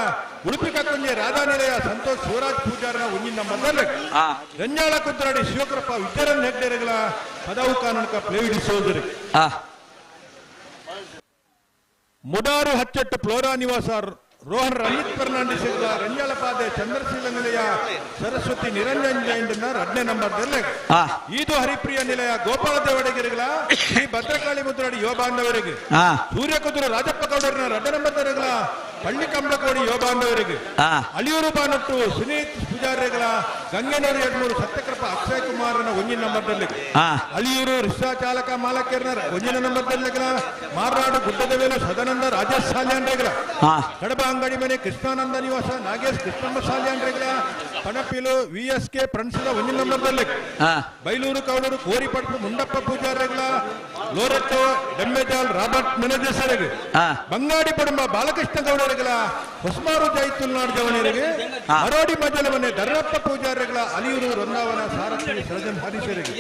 Speaker 5: ಉಡುಪಿ ಕಕ್ಕುಂಜೆ ರಾಧಾ ನಿಲಯ ಸಂತೋಷ್ ಶಿವರಾಜ್ ಪೂಜಾರನ 1ನೇ ನಂಬರ್ದಲ್ಲಿ ರಂಜಾಳ ಕುದ್ರಾಡಿ ಶಿವಕೃಪ ವಿದ್ಯಾರನ್ ಹೆಗ್ಡೆರೆಗಳ ಪದವು ಕಾನೂನಕ ಪ್ಲೇವಿಡಿ ಸೋದರಿ ಮುಡಾರು ಹಚ್ಚಟ್ಟು ಫ್ಲೋರಾ ನಿವಾಸ ರೋಹನ್ ರಂಜಿತ್ ಫರ್ನಾಂಡಿಸ್ ರಂಜಾಲಪಾದೆ ಚಂದ್ರಶೀಲ ನಿಲಯ ಸರಸ್ವತಿ ನಿರಂಜನ್ ಜೈಂಡನ 2ನೇ ನಂಬರ್ದಲ್ಲಿ ಇದು ಹರಿಪ್ರಿಯ ನಿಲಯ ಗೋಪಾಲ ದೇವಡಿಗರಿಗಳ ಈ ಭದ್ರಕಾಳಿ ಮುದ್ರಾಡಿ ಯುವ ಬಾಂಧವರಿಗೆ ಸೂರ್ಯಕುದುರು ರಾಜಪ್ಪ ಗೌಡರಿನ 2ನೇ ನಂಬರ್ಗಳ ಪಳ್ಳಿ ಕಂಬಕೋಡಿ ಯುವ ಬಾಂಧವರಿಗೆ ಅಳಿಯೂರು ಬಾನಟ್ಟು ಸುನೀತ್ ಪೂಜಾರಿಗಳ ಗಂಗೆನೂರು 2 ಸತ್ಯಕೃಪ ಅಕ್ಷಯ್ ಕುಮಾರನ 1ನೇ ನಂಬರ್ದಲ್ಲಿ ಅಳಿಯೂರು ರಿಕ್ಷಾ ಚಾಲಕ ಮಾಲಕರನ 1ನೇ ನಂಬರ್ದಲ್ಲಿ ಮಾರ್ನಾಡು ಗುಡ್ಡದ ವೇಲು ಸದಾನಂದ ರಾಜೇಶ್ ಸಾಲ್ಯಾನ್ರೆಗಳ ಕಡಬ ಅಂಗಡಿ ಮನೆ ಕೃಷ್ಣಾನಂದ ನಿವಾಸ ನಾಗೇಶ್ ಕೃಷ್ಣಮ್ಮ ಸಾಲ್ಯಾನ್ರೆಗಳ ಪಣಪಿಲು ವಿಎಸ್ಕೆ ಫ್ರೆಂಡ್ಸ್ 1ನೇ ನಂಬರ್ದಲ್ಲಿ ಬೈಲೂರು ಕೌಡೂರು ಕೋರಿಪಟ್ಟು ಮುಂಡಪ್ಪ ಪೂಜಾರಿಗಳ ಲೋರಟ್ಟು ಡೆಮ್ಮೆಜಾಲ್ ರಾಬರ್ಟ್ ಮೆನಜೆಸರಿಗೆ ಬಂಗಾಡಿ ಪಡುಂಬ ಬಾಲಕೃಷ್ಣ ಗೌಡರಿಗಳ ಹೊಸಮಾರು ಜೈತುಲ್ನಾಡ್ ಜವನಿಯರಿಗೆ ಮರೋಡಿ ಮಜಲ ಮನೆ ಧರ್ಮಪ್ಪ ಪೂಜಾರಿಗಳ ಅಲಿಯೂರು ವೃಂದಾವನ ಸಾರಥಿ ಸರ್ಜನ್ ಹರೀಶರಿಗೆ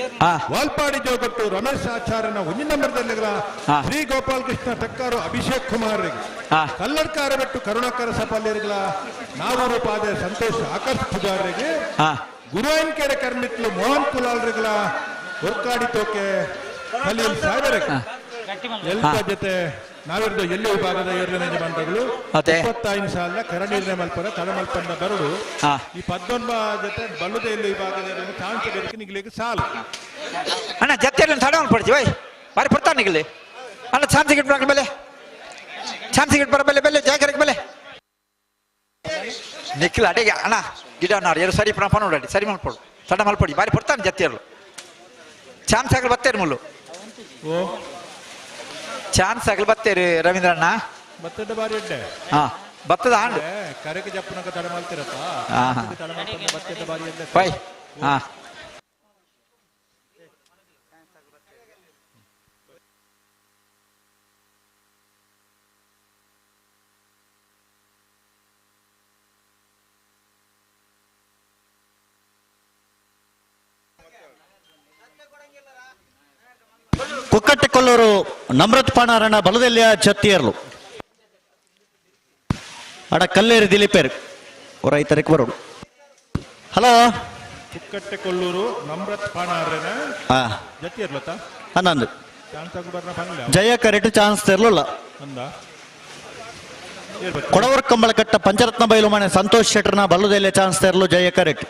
Speaker 5: ವಾಲ್ಪಾಡಿ ಜೋಗಟ್ಟು ರಮೇಶ್ ಆಚಾರ್ಯನ 1ನೇ ನಂಬರ್ದಲ್ಲಿಗಳ ಶ್ರೀ ಗೋಪಾಲ್ ಕೃಷ್ಣ ಟಕ್ಕಾರು ಅಭಿಷೇಕ್ ಕುಮಾರ್ರಿಗೆ ಕಲ್ಲಡ್ಕಾರ ಬಿಟ್ಟು ಕರುಣಾಕರ ಸಪಾಲ್ಯರಿಗಳ ನಾವೂರು ಪಾದೆ ಸಂತೋಷ್ ಆಕರ್ಷ್ ಪೂಜಾರಿಗೆ ಗುರುವಾಯಿನ್ ಕೆರೆ ಕರ್ಮಿತ್ಲು ಮೋಹನ್ ಕುಲಾಲ್ರಿಗಳ ಹೊರ್ಕಾಡಿ ತೋಕೆ ಖಲೀಲ್ ಸಾಗರಿಗೆ ಎಲ್ಲ ಜೊತೆ ನಾವಿರ್ದು ಎಲ್ಲಿ ವಿಭಾಗದ 2ನೇ ಯಜಮಾನಗಳು 25 ಸಾಲ ಕರಡೀರ್ನೆ ಮಲ್ಪರ ಕಡಮಲ್ಪಂದ ಬರಡು ಈ 19 ಜೊತೆ ಬಲ್ಲುದ ಎಲ್ಲಿ ವಿಭಾಗದ ಚಾನ್ಸ್ ಬೇರೆ ನಿಗ್ಲಿಕ್ಕೆ ಸಾಲು
Speaker 14: ಅಣ್ಣ ಜೊತೆ ತಡ ಪಡ್ತೀವಿ ವೈ ಬಾರಿ ಬರ್ತಾನೆ ನಿಗಲಿ ಅಣ್ಣ ಚಾನ್ಸ್ ಗಿಟ್ ಬರಕ ಬೆಲೆ ಚಾನ್ಸ್ ಗಿಟ್ ಬರ ಬೆಲೆ ಬೆಲೆ ಜಾಗರಿಗೆ ಬೆಲೆ ನಿಖಿಲ್ ಅಡಿಗೆ ಅಣ್ಣ ಗಿಡ ನಾರು ಎರಡು ಸರಿ ಪ್ರಮಾಣ ನೋಡಡಿ ಸರಿ ಮಲ್ಪಡು ತಡ ಮಲ್ಪಡಿ ಬಾರಿ ಬರ್ತಾನೆ ಜೊತೆಯರು ಚಾನ್ಸ್ ಆಗಲಿ ಬತ್ತೇರಿ ಮುಳ್ಳು ಚಾನ್ಸ್ ಆಗಲಿ ಬತ್ತೇರಿ ರವೀಂದ್ರಣ್ಣ
Speaker 5: ಬತ್ತದ ಬಾರಿ ಅಡ್ಡೆ
Speaker 14: ಬತ್ತದ ಹಾಂಡ್
Speaker 5: ಕರೆಗೆ ಜಪ್ಪನಕ ತಡ ಮಾಡ್ತಿರತ್ತ ಬತ್ತದ ಬಾರಿ ಅಡ್ಡೆ
Speaker 14: ಬೈ
Speaker 11: ಕುಕ್ಕಟ್ಟೆಕೊಲ್ಲೂರು ನಮ್ರತ್ ಪಾಣಾರಣ ಬಲದಲ್ಲಿಯ ಚತ್ತಿಯರ್ಲು ಅಡ ಕಲ್ಲೇರಿ ದಿಲೀಪೇರ್ ರೈತರಿಗೆ ಬರೋಡು ಹಲೋ
Speaker 5: ಕುಕ್ಕಟ್ಟೆಕೊಲ್ಲೂರು ನಮ್ರತ್ ಪಾಣಾರಣ ಜತ್ತಿಯರ್ಲತ್ತ
Speaker 11: ಹನ್ನೊಂದು
Speaker 5: ಚಾನ್ಸ್ ಆಗಿ ಬರ್ನ ಬಂಗ್ಲ
Speaker 11: ಜಯ ಕರೆಟ್ ಚಾನ್ಸ್ ತೆರಲಿಲ್ಲ ಕೊಡವರ್ ಕಂಬಳಕಟ್ಟ ಪಂಚರತ್ನ ಬಯಲು ಮನೆ ಸಂತೋಷ್ ಶೆಟ್ಟರ್ನ ಬಲ್ಲದಲ್ಲಿಯ ಚಾನ್ಸ್ ತೆರಲು ಜಯ ಕರೆಟ್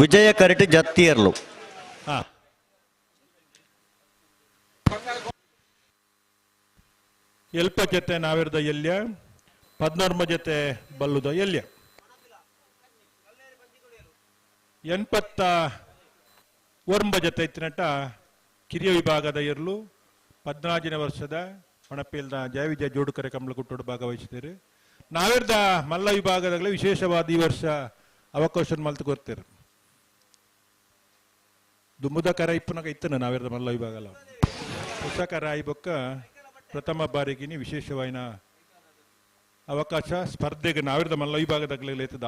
Speaker 11: ವಿಜಯ ಕರೆಟ್ ಜತ್ತಿಯರ್ಲು
Speaker 5: ಎಲ್ಪ ಜೊತೆ ನಾವಿರ್ದ ಎಲ್ಯ 14 ಜೊತೆ ಬಲ್ಲುದ ಎಲ್ಯ 89 ಜೊತೆ ಇತ್ತಿನಟ ಕಿರಿಯ ವಿಭಾಗದ ಇರ್ಲು 14ನೇ ವರ್ಷದ ಮಣಪೇಲ್ದ ಜಯ ವಿಜಯ ಜೋಡುಕರೆ ಕಂಬಳಗುಟ್ಟೋಡು ಭಾಗವಹಿಸಿದ್ದೀರಿ ನಾವಿರ್ದ ಮಲ್ಲ ವಿಭಾಗದಾಗಲೇ ವಿಶೇಷವಾದ ಈ ವರ್ಷ ಅವಕಾಶ ಮಲ್ತು ಕೊಡ್ತೀರಿ ದುಮ್ಮುದ ಕರ ಇಪ್ಪನಾಗ ಇತ್ತನ ನಾವಿರ್ದ ಮಲ್ಲ ವಿಭಾಗಲ್ಲ ಹೊಸ ಕರ ಬೊಕ್ಕ ಪ್ರಥಮ ಬಾರಿಗಿನಿ ವಿಶೇಷವಾಯಿನ ಅವಕಾಶ ಸ್ಪರ್ಧೆಗೆ ನಾವಿರ್ದ ಮಲ್ಲ ವಿಭಾಗದಾಗಲೇತದ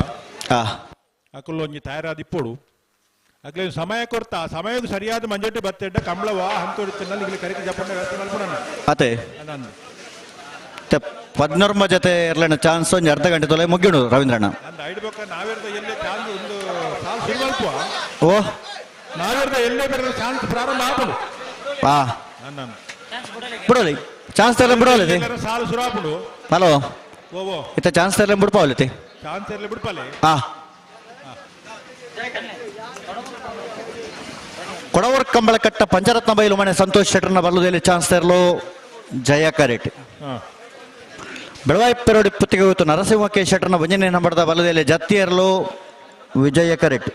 Speaker 5: ಅಕಲ್ ಒಂಜಿ ತಯಾರಾದಿಪ್ಪೋಡು ಅಗ್ಲೇ ಸಮಯ ಕೊಡ್ತಾ ಸಮಯಕ್ಕೆ ಸರಿಯಾದ ಮಂಜಟ್ಟು ಬತ್ತೆಡ್ಡ ಕಂಬಳವ ಹಂತೋಡಿತ್ತಿನಲ್ಲಿ ಇಲ್ಲಿ ಕರೆಗೆ ಜಪ್ಪಣ್ಣ ವ್ಯವಸ್ಥೆ ಮಲ್ಪೋಣ
Speaker 11: ಅದೇ 14 ಜೊತೆ ಇರ್ಲಣ್ಣ ಚಾನ್ಸ್ ಒಂದು ಅರ್ಧ ಗಂಟೆ ತೊಲೆ ಮುಗಿಡು ರವೀಂದ್ರಣ್ಣ
Speaker 5: ಅಂದ ಐಡ್ಬೇಕ ನಾವಿರ್ದ ಎಲ್ಲೇ ಚಾನ್ಸ್ ಒಂದು ಸಾಲು ಶುರುವಲ್ಪ
Speaker 11: ಓ
Speaker 5: ನಾವಿರ್ದ ಎಲ್ಲೇ ಬರಲು ಚಾನ್ಸ್ ಪ್ರಾರಂಭ ಆಗ್ಬೋದು
Speaker 11: ಬಿಡೋಲಿ ಚಾನ್ಸ್ ತರಲೆ ಬಿಡೋಲಿ
Speaker 5: ಸಾಲು ಶುರು ಆಗ್ಬಿಡು
Speaker 11: ಹಲೋ
Speaker 5: ಓ
Speaker 11: ಇತ್ತ ಚಾನ್ಸ್ ತರಲೆ ಬಿಡ್ಪಾವಲಿ
Speaker 5: ಚಾನ್ಸ್ ಇರಲಿ ಬಿಡ್ಪಾಲೆ
Speaker 11: ಕೊಡವರ್ ಕಂಬಳಕಟ್ಟ ಪಂಚರತ್ನ ಬಯಲು ಮನೆ ಸಂತೋಷ್ ಶೆಟ್ಟರ್ನ ಬಲ್ಲುದಲ್ಲಿ ಚಾನ್ಸ್ ತೆರಲು ಜಯ ಕರೆಟ್ ಬೆಳವಾಯಿ ಪೆರೋಡಿ ಪುತ್ತಿಗೆ ಹೋಯಿತು ನರಸಿಂಹ ಕೆ ಶೆಟ್ಟರ್ನ 1ನೇ ನಂಬರ್ದ ಬಲ್ಲುದಲ್ಲಿ ಜತ್ತಿಯರ್ಲು ವಿಜಯ ಕರೆಟ್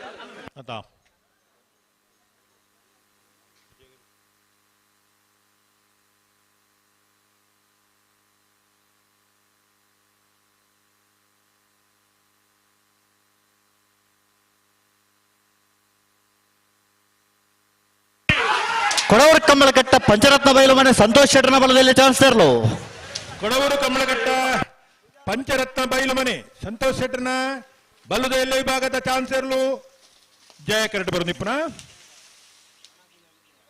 Speaker 11: ಕೊಡವರ್ ಕಂಬಳಕಟ್ಟ ಪಂಚರತ್ನ ಬಯಲು ಮನೆ ಸಂತೋಷ್ ಶೆಟ್ಟರ್ನ ಬಲದಲ್ಲಿ ಚಾನ್ಸ್ ತೆರಲು
Speaker 5: ಕೊಡವರು ಕಂಬಳಕಟ್ಟ ಪಂಚರತ್ನ ಬಯಲು ಮನೆ ಸಂತೋಷ್ ಶೆಟ್ಟರ್ನ ಬಲ್ಲುದೆಲ್ಲ ವಿಭಾಗದ ಚಾನ್ಸ್ ತೆರಲು ಜಯ ಕರೆಕ್ಟ್ ಬರು ನಿಪ್ಪನ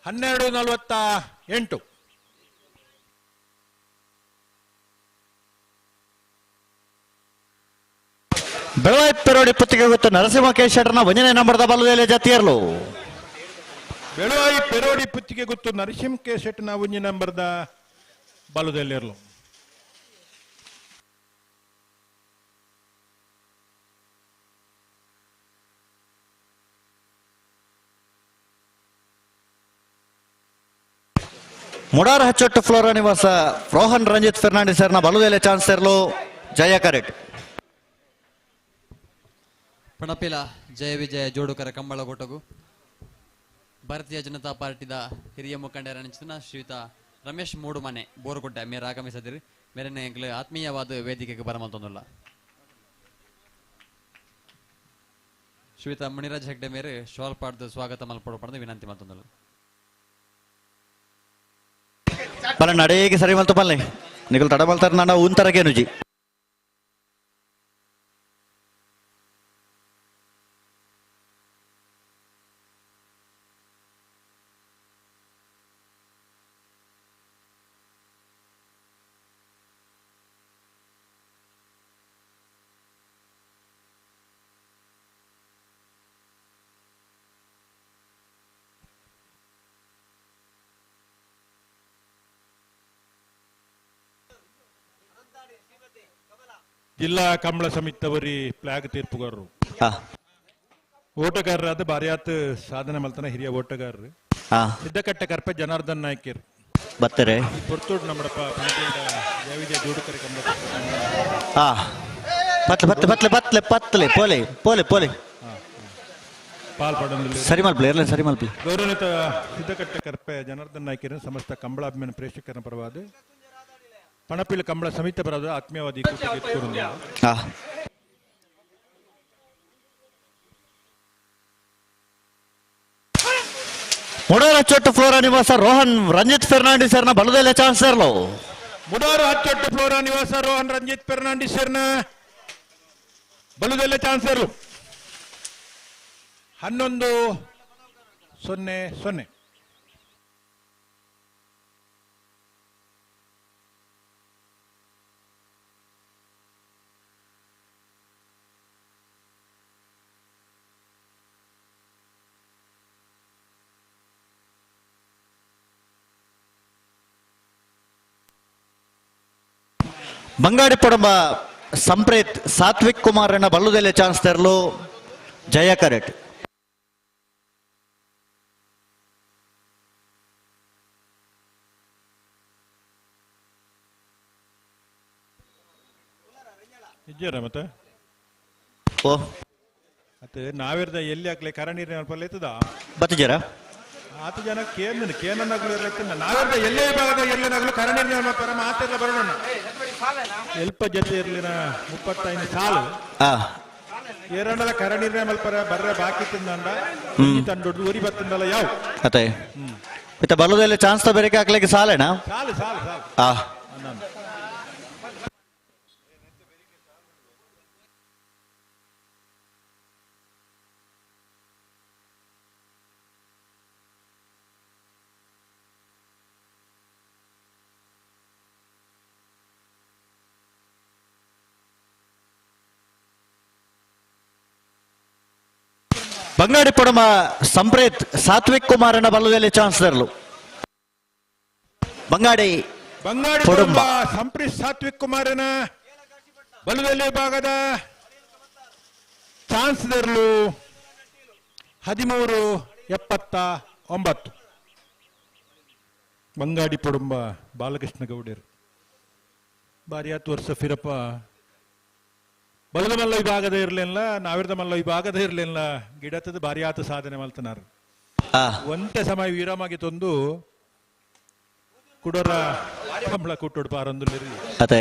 Speaker 5: 12:48
Speaker 11: ಬೆಳವಾಯಿ ಪೆರೋಡಿ ಪುತ್ತಿಗೆ ಗೊತ್ತು ನರಸಿಂಹ ಕೆ ಶೆಟ್ಟರ್ನ 1ನೇ ನಂಬರ್ದ ಬಲದಲ್ಲಿ ಜತ್ತಿಯರ್ಲು
Speaker 5: ಬೆಳವಾಯಿ ಪೆರೋಡಿ ಪುತ್ತಿಗೆ ಗೊತ್ತು ನರಸಿಂಹ ಕೆ ಶೆಟ್ಟರ್ನ 1ನೇ ನಂಬರ್ದ ಬಲದಲ್ಲಿ ಇರಲು
Speaker 11: ಮುಡಾರ ಹಚ್ಚೊಟ್ಟು ಫ್ಲೋರಾ ನಿವಾಸ ರೋಹನ್ ರಂಜಿತ್ ಫೆರ್ನಾಂಡಿಸ್ ಸರ್ನ ಬಲುದೆಲೆ ಚಾನ್ಸ್ ತೆರಲು ಜಯ ಕರೆಟ್
Speaker 13: ಪಣಪಿಲ ಜಯ ವಿಜಯ ಜೋಡುಕರ ಕಂಬಳ ಗೊಟ್ಟಗು ಭಾರತೀಯ ಜನತಾ ಪಾರ್ಟಿದ ಹಿರಿಯ ಮುಖಂಡರನಿಚ್ಚಿನ ಶ್ರೀಯುತ ರಮೇಶ್ ಮೂಡುಮನೆ ಬೋರುಗುಡ್ಡೆ ಮೇರೆ ಆಗಮಿಸಿದಿರಿ ಮೇರೆನೆ ಆತ್ಮೀಯವಾದ ವೇದಿಕೆಗೆ ಬರಮಂತೊಂದಿಲ್ಲ ಶ್ರೀಯುತ ಮುನಿರಾಜ್ ಹೆಗ್ಡೆ ಮೇರೆ ಶಾಲ್ ಪಾಡ್ದು ಸ್ವಾಗತ ಮಲ್ಪಡಪಡ್ದು ವಿನಂತಿ ಮತ್ತೊಂದಿಲ್ಲ
Speaker 11: ಪಲ ನಡೆಗೆ ಸರಿ ಮಲ್ತು ಪಲ್ಲೆ ನಿಖಲ್ ತಡ ಮಲ್ತಾರ ನಾಡ ಉಂತರಗೇನುಜಿ
Speaker 5: ಜಿಲ್ಲಾ ಕಂಬಳ ಸಮಿತಿಯವರಿ ಫ್ಲಾಗ್ ತೀರ್ಪುಗಾರರು ಓಟಗಾರರಾದ ಬಾರಿಯಾತ್ ಸಾಧನೆ ಮಲ್ತನ ಹಿರಿಯ ಓಟಗಾರರು ಸಿದ್ದಕಟ್ಟೆ ಕರ್ಪೆ ಜನಾರ್ದನ್ ನಾಯ್ಕರ್
Speaker 11: ಬತ್ತರೆ
Speaker 5: ಪೊರ್ತೂಡ್ ನಮ್ಮಡಪ್ಪ ಜಯವಿಜಯ ಜೋಡುಕರೆ ಕಂಬಳ
Speaker 11: ಪತ್ಲೆ ಪತ್ಲೆ ಪತ್ಲೆ ಪತ್ಲೆ ಪತ್ಲೆ ಪೋಲೆ ಪೋಲೆ ಪೋಲೆ
Speaker 5: ಪಾಲ್ಪಡಲು
Speaker 11: ಸರಿ ಮಲ್ಪಲೆ ಇರಲಿ ಸರಿ ಮಲ್ಪಲೆ
Speaker 5: ಗೌರವಿತ ಸಿದ್ದಕಟ್ಟೆ ಕರ್ಪೆ ಜನಾರ್ದನ್ ನಾಯ್ಕರ್ ಸಮಸ್ತ ಕಂಬಳಾಭಿಮಾನ ಪ್ರೇಕ್ಷಕರ ಪರವಾದ ಪಣಪಿಲ ಕಂಬಳ ಸಮಿತಿ ಬರೋದು ಆತ್ಮೀಯವಾದಿ
Speaker 11: ಮುಡಾರ ಹಚ್ಚೊಟ್ಟು ಫ್ಲೋರಾ ನಿವಾಸ ರೋಹನ್ ರಂಜಿತ್ ಫೆರ್ನಾಂಡಿಸ್ ಸರ್ನ ಬಲದೆಲೆ ಚಾನ್ಸ್ ತೆರಲು
Speaker 5: ಮುಡಾರ ಹಚ್ಚೊಟ್ಟು ಫ್ಲೋರಾ ನಿವಾಸ ರೋಹನ್ ರಂಜಿತ್ ಫೆರ್ನಾಂಡಿಸ್ ಸರ್ನ ಬಲದೆಲೆ ಚಾನ್ಸ್ ತೆರಲು 11-0-0
Speaker 11: ಬಂಗಾಡಿ ಪೊಡಂಬ ಸಂಪ್ರೇತ್ ಸಾತ್ವಿಕ್ ಕುಮಾರ್ ಎನ್ನ ಬಲ್ಲುದೆಲೆ ಚಾನ್ಸ್ ತೆರಲು ಜಯ ಕರೆಟ್
Speaker 5: ನಿಜರ ಮತ್ತೆ
Speaker 11: ಓ
Speaker 5: ಮತ್ತೆ ನಾವಿರ್ದ ಎಲ್ಲಿ ಹಾಕ್ಲಿ ಕರ ನೀರಿನ ಪಲ್ಲೆ ಇತ್ತದ
Speaker 11: ಬತ್ತಿಜರ
Speaker 5: ಆತ ಜನ ಕೇನನ್ನಾಗ್ಲೂ ಇರ್ಲಿಕ್ಕಿಲ್ಲ ನಾವಿರ್ದ ಎಲ್ಲೇ ಭಾಗದ ಎಲ್ಲೇನಾಗ್ಲೂ ಕರ ನೀರಿನ ಪರ ಮಾತೆಲ್ಲ ಬರೋಣ ಎಲ್ಪ ಜೊತೆ ಇರ್ಲಿನ 35 ಸಾಲು ಏರಂಡಲ ಕರ ನೀರಿನ ಮಲ್ಪರ ಬರ್ರೆ ಬಾಕಿ ತಿಂದಂಡ ತಂಡೊಡ್ಡು ಊರಿ ಬತ್ತಂದಲ್ಲ ಯಾವ
Speaker 11: ಅತ್ತೆ ಇತ್ತ ಬಲ್ಲುದೆಲೆ ಚಾನ್ಸ್ ತ ಬೇರೆ ಹಾಕ್ಲಿಕ್ಕೆ ಸಾಲೇನಾ
Speaker 5: ಸಾಲು ಸಾಲು ಸಾಲು
Speaker 11: ಬಂಗಾಡಿ ಪೊಡಮ ಸಂಪ್ರೇತ್ ಸಾತ್ವಿಕ್ ಕುಮಾರ್ ಎನ್ನ ಬಲ್ಲುದೆಲೆ ಚಾನ್ಸ್ ತೆರಲು ಬಂಗಾಡಿ
Speaker 5: ಪೊಡಂಬ ಸಂಪ್ರೀತ್ ಸಾತ್ವಿಕ್ ಕುಮಾರನ ಬಲುದೆಲೆ ಭಾಗದ ಚಾನ್ಸ್ ತೆರಲು 13-79 ಬಂಗಾಡಿ ಪೊಡಂಬ ಬಾಲಕೃಷ್ಣ ಗೌಡರು ಬಾರಿ 10 ವರ್ಷ ಫಿರಪ್ಪ ಬಲದ ಮಲ್ಲ ವಿಭಾಗದ ಇರ್ಲಿಲ್ಲ ನಾವಿರ್ದ ಮಲ್ಲ ವಿಭಾಗದ ಇರ್ಲಿಲ್ಲ ಗಿಡತದ ಬಾರಿ ಆತ ಸಾಧನೆ ಮಲ್ತನಾರ ಒಂಟೆ ಸಮಯ ವೀರಮಾಗಿ ತಂದು ಕುಡರ ಕಂಬಳ ಕುಟ್ಟೋಡು ಪಾರೊಂದು
Speaker 11: ಅತೆ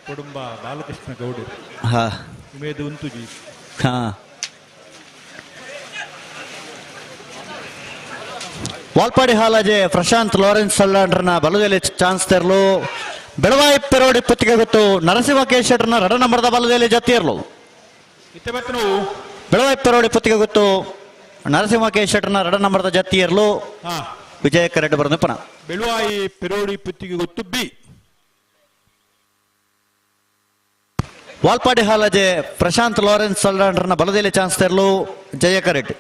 Speaker 5: ಕುಟುಂಬ ಬಾಲಕೃಷ್ಣ ಗೌಡರು ಉಮೇದು ಉಂತುಜಿ
Speaker 11: ವಾಲ್ಪಾಡಿ ಹಾಲಾಜೆ ಪ್ರಶಾಂತ್ ಲಾರೆನ್ಸ್ ಸಲ್ಲಾಂಡ್ರನ ಬಲದೆಲೆ ಚಾನ್ಸ್ ತೆರಲು ಬೆಳವಾಯಿ ಪೆರೋಡಿ ಪುತ್ತಿಗೆ ಗೊತ್ತು ನರಸಿಂಹ ಶೆಟ್ಟರ್ನ ರಡ ನಂಬರ್ದ ಬಲದೆಲೆ ಜತ್ತಿರ್ಲು ಬೆಳವಾಯಿ ಪೆರೋಡಿ ಪುತ್ತಿಗೆ ಗೊತ್ತು ನರಸಿಂಹ ಶೆಟ್ಟರ್ನ ರಡ ನಂಬರ್ದ ಜತ್ತಿಯರ್ಲು ವಿಜಯ ಕರೆಕ್ಟ್ ಬರೋದು ಪುನಃ
Speaker 5: ಬೆಳವಾಯಿ ಪೆರೋಡಿ ಪುತ್ತಿಗೆ ಗೊತ್ತು ಬಿ
Speaker 11: ವಾಲ್ಪಾಡಿ ಹಾಲಾಜೆ ಪ್ರಶಾಂತ್ ಲಾರೆನ್ಸ್ ಸಲ್ಲಾಂಡ್ರನ ಬಲದೆಲೆ ಚಾನ್ಸ್ ತೆರಲು ಜಯ ಕರೆಕ್ಟ್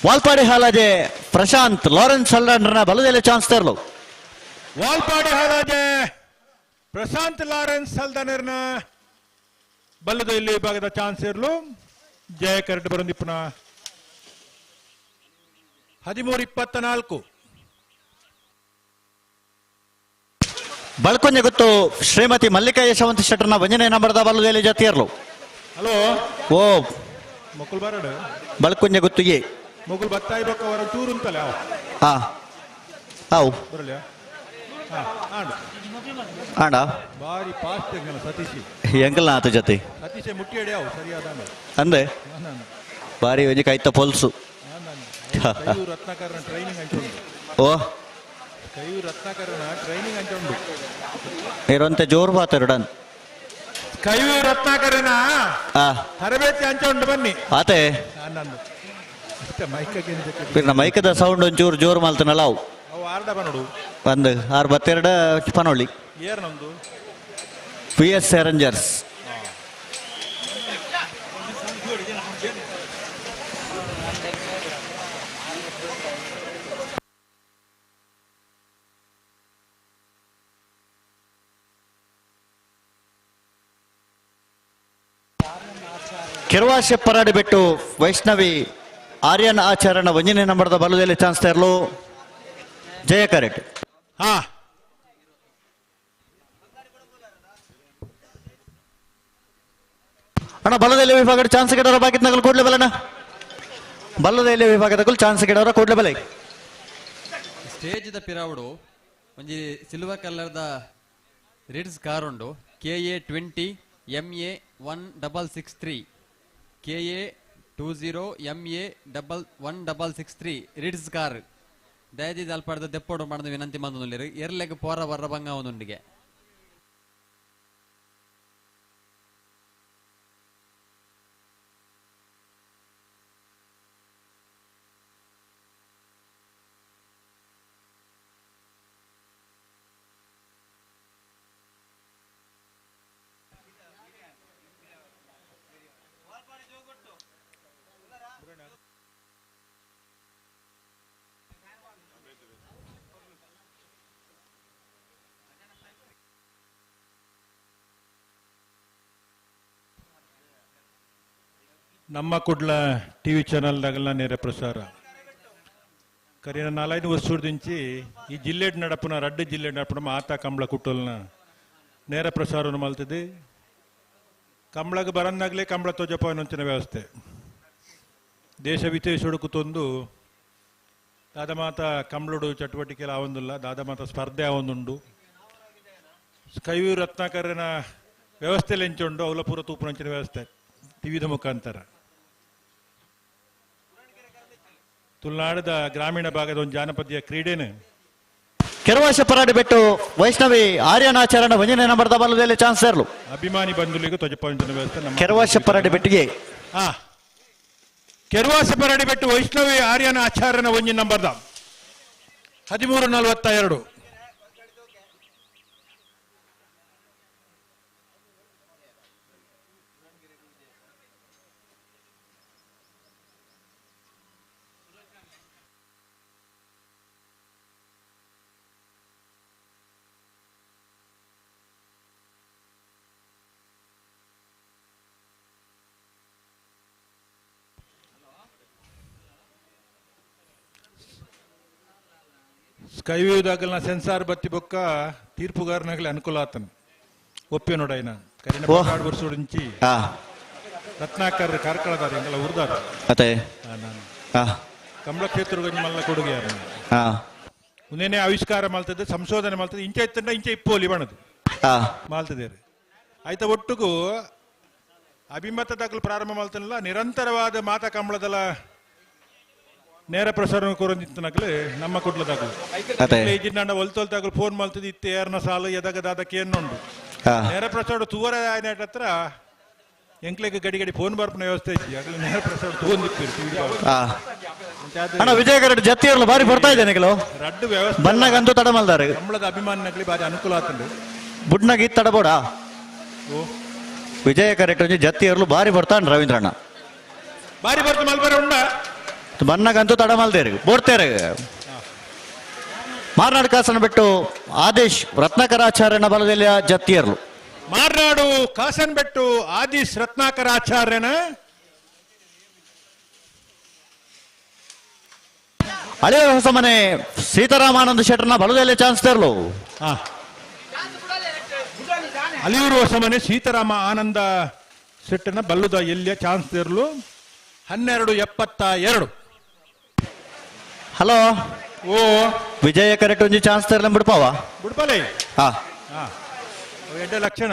Speaker 11: ವಾಲ್ಪಾಡಿ ಹಾಲಾಜೆ ಪ್ರಶಾಂತ್ ಲಾರೆನ್ಸ್ ಅಲ್ರನ್ನ ಬಲದಲ್ಲಿ ಚಾನ್ಸ್ ತರಲು
Speaker 5: ವಾಲ್ಪಾಡಿ ಹಾಲಾಜೆ ಪ್ರಶಾಂತ್ ಲಾರೆನ್ಸ್ ಹಲ್ದಾನೆರ್ನ ಬಲ್ಲದ ಇಲ್ಲಿ ಭಾಗದ ಚಾನ್ಸ್ ಇರಲು ಜಯ ಕರೆಕ್ಟ್ ಬರಂದಿಪ್ಪನ 13-24
Speaker 11: ಬಳಕೊಂಜೆ ಗೊತ್ತು ಶ್ರೀಮತಿ ಮಲ್ಲಿಕಾ ಯಶವಂತ ಶೆಟ್ಟರ್ನ ವಂಜನೆ ನಂಬರ್ದ ಬಲದಲ್ಲಿ ಜತಿಯರ್ಲು
Speaker 5: ಹಲೋ
Speaker 11: ಓ
Speaker 5: ಮಕ್ಕಳು ಬರಡು
Speaker 11: ಬಳಕೊಂಜೆ ಗೊತ್ತು ಏ
Speaker 5: ಮಕ್ಕಳು ಬತ್ತಾಯಿ ಬಕ್ಕ ಅವರ ಚೂರು ಅಂತಲ್ಲ
Speaker 11: ಹಾ ಅವು
Speaker 5: ಬರಲ್ಯಾ ಆಂಡ
Speaker 11: ಆಂಡ
Speaker 5: ಬಾರಿ ಫಾಸ್ಟ್ ಎಂಗಲ್ಲ ಸತೀಶಿ
Speaker 11: ಎಂಕಲ್ನ ಆತ ಜೊತೆ
Speaker 5: ಸತೀಶೆ ಮುಟ್ಟಿ ಅಡಿ ಅವು ಸರಿಯಾದ
Speaker 11: ಅಂದೆ ಬಾರಿ ಒಂಜಿ ಕೈತ ಪೊಲ್ಸು
Speaker 5: ಕೈಯೂ ರತ್ನಾಕರನ ಟ್ರೈನಿಂಗ್ ಅಂಚುಂಡು
Speaker 11: ಓ
Speaker 5: ಕೈಯೂ ರತ್ನಾಕರನ ಟ್ರೈನಿಂಗ್ ಅಂಚುಂಡು
Speaker 11: ಇರುವಂತೆ ಜೋರು ಪಾತರುಡನ್
Speaker 5: ಕೈಯೂ ರತ್ನಾಕರನ
Speaker 11: ಆ
Speaker 5: ತರಬೇತಿ ಅಂಚುಂಡು ಬನ್ನಿ
Speaker 11: ಆತೆ
Speaker 5: ನಂದು ಇಷ್ಟ ಮೈಕಗೆ
Speaker 11: ಪಿರ್ನ ಮೈಕದ ಸೌಂಡ್ ಒಂಚೂರು ಜೋರು ಮಾಲ್ತನಲ್ಲ ಅವು
Speaker 5: ಅವು ಆರ್ಡ ಬನ್ನೋಡು
Speaker 11: ಒಂದು 62 ಪನೊಳ್ಳಿ
Speaker 5: ಏರ್ ನಮ್ದು
Speaker 11: PS ರೇಂಜರ್ಸ್ ಕೆರವಾಶೆ ಪರಾಡಿ ಬಿಟ್ಟು ವೈಷ್ಣವಿ ಆರ್ಯನ್ ಆಚಾರ್ಯನ ವಂಜನೆ ನಂಬರ್ದ ಬಲದಲ್ಲಿ ಚಾನ್ಸ್ ತರಲು ಜಯ ಕರೆಕ್ಟ್
Speaker 5: ಹಾ
Speaker 11: ಅಣ್ಣ ಬಲದಲ್ಲಿ ವಿಭಾಗದ ಚಾನ್ಸ್ ಗಿಡವರ ಬಾಕಿ ನಗಲು ಕೂಡ್ಲೆ ಬಲನ ಬಲ್ಲದಲ್ಲಿ ವಿಭಾಗದ ಚಾನ್ಸ್ ಗಿಡವರ ಕೂಡ್ಲೆ ಬಲೆ
Speaker 13: ಸ್ಟೇಜ್ ದ ಪಿರಾವುಡು ಒಂಜಿ ಸಿಲ್ವರ್ ಕಲರ್ ದ ರಿಡ್ಸ್ ಕಾರ್ ಉಂಡು KA20 MA 1663 KA20 MA 1663 ರಿಡ್ಸ್ car ದಯದಿ ಅಲ್ಪಾಡ್ದ ದೆಪ್ಪೋಡು ಮಾಡಿದ ವಿನಂತಿ ಮಂದು ಎರ್ಲೆಗ್ ಪೋರ ಬರ್ರ ಬಂಗ ಒಂದುಂಡಿಗೆ
Speaker 5: ನಮ್ಮ ಕುಡ್ಲ ಟಿವಿ ಚಾನಲ್ದಾಗೆಲ್ಲ ನೇರ ಪ್ರಸಾರ ಕರೀನ 4-5 ವರ್ಷದಿಂಚಿ ಈ ಜಿಲ್ಲೆ ನಡಪುನ ರಡ್ಡು ಜಿಲ್ಲೆ ನಡಪುನ ಮಾತಾ ಕಂಬಳ ಕುಟ್ಟಲ್ನ ನೇರ ಪ್ರಸಾರವನ್ನು ಮಲ್ತದೆ ಕಂಬಳಗೆ ಬರಂದಾಗಲೇ ಕಂಬಳ ತೋಜಪ ಅನ್ನೋಂಚಿನ ವ್ಯವಸ್ಥೆ ದೇಶ ವಿದೇಶಡು ಕೂತೊಂದು ದಾದಮಾತ ಕಂಬಳಡು ಚಟುವಟಿಕೆ ಆವೊಂದಿಲ್ಲ ದಾದಮಾತ ಸ್ಪರ್ಧೆ ಆವೊಂದುಂಡು ಕೈಯೂ ರತ್ನಾಕರನ ವ್ಯವಸ್ಥೆ ಲೆಂಚುಂಡು ಅವಲಪುರ ತೂಪುನಂಚಿನ ವ್ಯವಸ್ಥೆ ಟಿವಿದ ಮುಖಾಂತರ ತುಳುನಾಡದ ಗ್ರಾಮೀಣ ಭಾಗದ ಒಂದು ಜಾನಪದೀಯ ಕ್ರೀಡೆನು
Speaker 11: ಕೆರವಾಶೆ ಪರಾಡಿ ಬಿಟ್ಟು ವೈಷ್ಣವಿ ಆರ್ಯನ್ ಆಚಾರ್ಯನ ವಂಜನೆ ನಂಬರ್ದ ಬಲದಲ್ಲಿ ಚಾನ್ಸ್ ತರಲು
Speaker 5: ಅಭಿಮಾನಿ ಬಂಧುಲಿಗೂ ತೊಜಪಾಯಿಂಟಿನ ವ್ಯವಸ್ಥೆ ನಮ್ಮ
Speaker 11: ಕೆರವಾಶೆ ಪರಾಡಿ ಬಿಟ್ಟಿಗೆ
Speaker 5: ಕೆರವಾಶೆ ಪರಾಡಿ ಬಿಟ್ಟು ವೈಷ್ಣವಿ ಆರ್ಯನ ಆಚಾರ್ಯನ ವಂಜನೆ ನಂಬರ್ದ 13-42 ಸ್ಕೈವ್ಯೂದಾಗಲ್ನ ಸೆನ್ಸಾರ್ ಬತ್ತಿ ಬೊಕ್ಕ ತೀರ್ಪುಗಾರನಾಗಲಿ ಅನುಕೂಲ ಆತನು ಒಪ್ಪೆ ನೋಡಾಯ್ನ ಕರಿನ ವರ್ಷೋಡಿಂಚಿ ರತ್ನಾಕರ್ ಕಾರ್ಕಳದಾರ ಎಂಗೆಲ್ಲ ಉರ್ದಾರ
Speaker 11: ಅತೆ
Speaker 5: ಕಂಬಳ ಕ್ಷೇತ್ರಗೊಂದು ಮಲ್ಲ ಕೊಡುಗೆ ಮುಂದೇನೆ ಆವಿಷ್ಕಾರ ಮಾಡ್ತದೆ ಸಂಶೋಧನೆ ಮಾಡ್ತದೆ ಇಂಚೆ ಇತ್ತಂಡ ಇಂಚೆ ಇಪ್ಪೋಲಿ ಬಣದು ಮಾಡ್ತದೆ ಆಯ್ತ ಒಟ್ಟಿಗೂ ಅಭಿಮತದಾಗಲು ಪ್ರಾರಂಭ ಮಾಡ್ತಾನಲ್ಲ ನಿರಂತರವಾದ ಮಾತಾ ಕಂಬಳದಲ್ಲ ನೇರ ಪ್ರಸಾರ ಕೊರಂದಿತ್ತನಕ್ಲೆ ನಮ್ಮ ಕೊಡ್ಲದಾಗಲು ಈಜಿನ ಒಲ್ತೊಲ್ತಾಗಲು ಫೋನ್ ಮಾಡ್ತದೆ ಇತ್ತೆ ಯಾರನ್ನ ಸಾಲು ಎದಗದಾದಕ್ಕೆ ಏನುಂಡು ನೇರ ಪ್ರಸಾರ ತೂವರ ಆಯ್ನಾಟ ಹತ್ರ ಎಂಕ್ಲೆಗೆ ಗಡಿ ಗಡಿ ಫೋನ್ ಬರ್ಪನ ವ್ಯವಸ್ಥೆ ಇತ್ತು ಆಗಲೇ ನೇರ ಪ್ರಸಾರ
Speaker 11: ಅಣ್ಣ ವಿಜಯಕರಡ್ ಜತ್ತಿಯರ್ಲು ಬಾರಿ ಬರ್ತಾ ಇದ್ದೇನೆ ಕೆಲವು
Speaker 5: ರಡ್ಡು ವ್ಯವಸ್ಥೆ
Speaker 11: ಬನ್ನಗಂತೂ ತಡ ಮಲ್ದಾರೆ
Speaker 5: ಕಂಬಳದ ಅಭಿಮಾನಿನಕ್ಲಿ ಬಾರಿ ಅನುಕೂಲ ಆತಂಡು
Speaker 11: ಬುಡ್ನಾಗ ತಡಬೋಡ ವಿಜಯಕರಟ್ ಜತ್ತಿಯರ್ಲು ಬಾರಿ ಬರ್ತಾನೆ ರವೀಂದ್ರಣ್ಣ
Speaker 5: ಬಾರಿ ಬರ್ತ ಮಲ್ಬಾರ ಉಂಡ
Speaker 11: ಬನ್ನಗಂತೂ ತಡ ಮಲ್ದೇರು ಬೋಡ್ತೇರು ಮಾರ್ನಾಡು ಕಾಸನ ಬಿಟ್ಟು ಆದೇಶ್ ರತ್ನಾಕರಾಚಾರ್ಯನ ಬಲದಲ್ಲಿ ಜತ್ತಿಯರ್ಲು
Speaker 15: ಮಾರ್ನಾಡು ಕಾಸನ್ ಬೆಟ್ಟು ಆದಿಶ್ ರತ್ನಾಕರಾಚಾರ್ಯನ
Speaker 11: ಹಳೆಯ ಹೊಸ ಮನೆ ಸೀತಾರಾಮಾನಂದ ಶೆಟ್ಟರ್ನ ಬಲದಲ್ಲಿ ಚಾನ್ಸ್ ತರಲು
Speaker 15: ಅಲಿಯೂರು ಹೊಸ ಮನೆ ಸೀತಾರಾಮ ಆನಂದ ಶೆಟ್ಟರ್ನ ಬಲ್ಲುದ ಎಲ್ಲಿಯ ಚಾನ್ಸ್ ಇರಲು 12:72.
Speaker 11: ಹಲೋ
Speaker 15: ಓ
Speaker 11: ವಿಜಯ ಕರೆಕ್ಟ್ ಒಂಜಿ ಚಾನ್ಸ್ ತರಲ ಬಿಡ್ಪಾವ
Speaker 15: ಬಿಡ್ಪಲೆ
Speaker 11: ಹಾ
Speaker 15: ಎಡ್ಡೆ ಲಕ್ಷಣ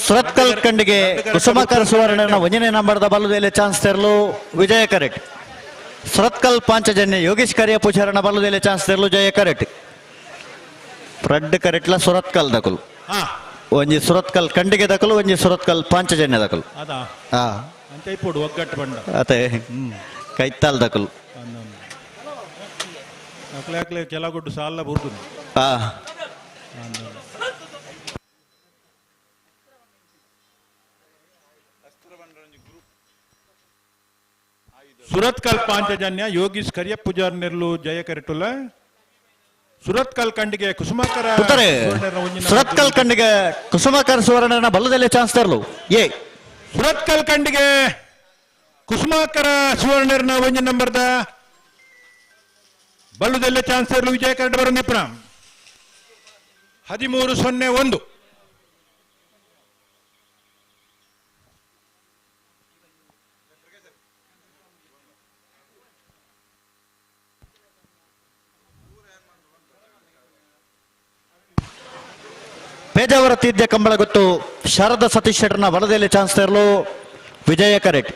Speaker 11: ಸುರತ್ಕಲ್ ಕಂಡಿಗೆ ಕುಸುಮಾಕರ್ ಸುವರ್ಣನ ಒಂಜನೇ ನಂಬರ್ದ ಬಲ್ಲದಲ್ಲಿ ಚಾನ್ಸ್ ತರಲು ವಿಜಯ ಕರೆಕ್ಟ್. ಸುರತ್ಕಲ್ ಪಾಂಚಜನ್ಯ ಯೋಗೀಶ್ ಕರಿಯ ಪೂಜಾರನ ಬಲ್ಲದಲ್ಲಿ ಚಾನ್ಸ್ ತರಲು ಜಯ ಕರೆಕ್ಟ್. ರಡ್ಡ್ ಕರೆಕ್ಟ್ಲ ಸುರತ್ಕಲ್ ದಕಲು ಒಂಜಿ ಸುರತ್ಕಲ್ ಕಂಡಿಗೆ ದಕಲು ಒಂಜಿ ಸುರತ್ಕಲ್ ಪಾಂಚಜನ್ಯ ದಕಲು
Speaker 15: ಅದಾ
Speaker 11: ಹಾ
Speaker 15: ಅಂಚೈಪೋಡು ಒಗ್ಗಟ್ಟು ಬಂಡ
Speaker 11: ಅತೆ ಕೈತಾಲ್ ದಕಲು
Speaker 15: ಅಕ್ಲೆ ಕೆಲಗೊಡ್ಡು ಸಾಲ ಬುರ್ದು
Speaker 11: ಹಾ
Speaker 15: ಸುರತ್ಕಲ್ ಪಾಂಚಜನ್ಯ ಯೋಗೀಶ್ ಕರಿಯ ಪೂಜಾರ್ ನೆರ್ಲು ಜಯ ಕರೆಟುಲ ಸುರತ್ಕಲ್ ಕಂಡಿಗೆ ಕುಸುಮಾಕರ
Speaker 11: ಸುರತ್ಕಲ್ ಕಂಡಿಗೆ ಕುಸುಮಾಕರ್ ಸುವರ್ಣನ ಬಲ್ಲದಲ್ಲಿ ಚಾನ್ಸ್ ತರಲು ಏ
Speaker 15: ಸುರತ್ಕಲ್ ಕಂಡಿಗೆ ಕುಸುಮಾಕರ ಸುವರ್ಣರ್ನ ಒಂಜಿ ನಂಬರ್ದ ಬಲ್ಲುದೆಲ್ಲ ಚಾನ್ಸ್ ತರಲು ವಿಜಯ ಕರೆಟ್ ಬರೋ ನಿಪುಣ 13:01.
Speaker 11: ಪೇಜಾವರ ತೀರ್ಥ ಕಂಬಳ ಗೊತ್ತು ಶಾರದಾ ಸತೀಶ್ ಶೆಟ್ಟರ್ನ ಬಲದಲ್ಲಿ ಚಾನ್ಸ್ ತರಲು ವಿಜಯ ಕರೆಕ್ಟ್.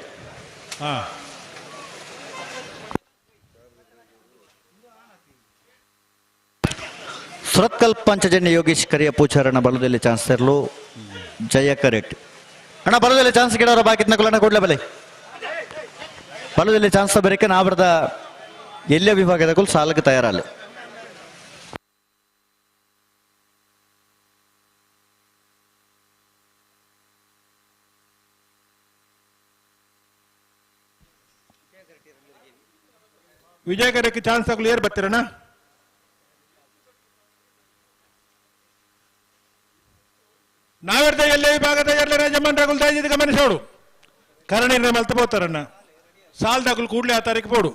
Speaker 11: ಸುರತ್ಕಲ್ ಪಂಚಜನ್ಯ ಯೋಗೀಶ್ ಕರಿಯ ಪೂಜಾರನ ಬಲದಲ್ಲಿ ಚಾನ್ಸ್ ತರಲು ಜಯ ಕರೆಕ್ಟ್. ಅಣ್ಣ ಬಲದಲ್ಲಿ ಚಾನ್ಸ್ ಗಿಡವರ ಬಾಕಿತ್ನ ಕೊಲ್ಲಣ್ಣ ಕೊಡ್ಲೇ ಬಲೆ ಬಲದಲ್ಲಿ ಚಾನ್ಸ್ ಬರೀಕೆ ನಾವರದ ಎಲ್ಲ ವಿಭಾಗದ ಕುಲ್ ಸಾಲಕ್ಕೆ ತಯಾರಲ್ಲ.
Speaker 15: ವಿಜಯ ಕರೆಕ್ಕೆ ಚಾನ್ಸ್ ಆಗಲು ಏರ್ ಬರ್ತೀರಣ್ಣ ನಾವೆರ್ದ ಎಲ್ಲೇ ವಿಭಾಗದ ಎಲ್ಲರ ಜಮನ್ ದಯವಿಟ್ಟು ಗಮನಿಸೋಡು ಕರಣಿನ ಮಲ್ತ పోతారಣ್ಣ ಸಾಲ್ದಾಗಲು ಕೂಡಲೇ ಆ ತಾರೀಕು ಪೋಡು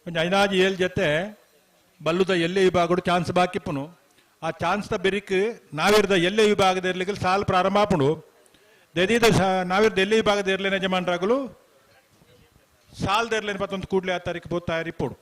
Speaker 15: ಒಂದು 5-7 ಜೊತೆ ಬಲ್ಲುದ ಎಲ್ಲೇ ವಿಭಾಗಡು ಚಾನ್ಸ್ ಬಾಕಿಪ್ಪನು ಆ ಚಾನ್ಸ್ ದ ಬೆರಿಕ್ ನಾವಿರ್ದ ಎಲ್ಲೇ ವಿಭಾಗದ ಇರ್ಲಿಕ್ಕೆ ಸಾಲ್ ಪ್ರಾರಂಭ ಆಪುಂಡು ದಯವಿಟ್ಟು ನಾವಿರ್ದ ಎಲ್ಲೇ ವಿಭಾಗದ ಇರ್ಲೇನೆ ಜಮಾನ್ರಾಗಲು ಸಾಲ್ದ ಇರ್ಲೇನೆ ಮತ್ತೊಂದು ಕೂಡಲೇ ಆ ತಾರೀಕು ಪೋದು ತಯಾರಿ ಪೋಡು.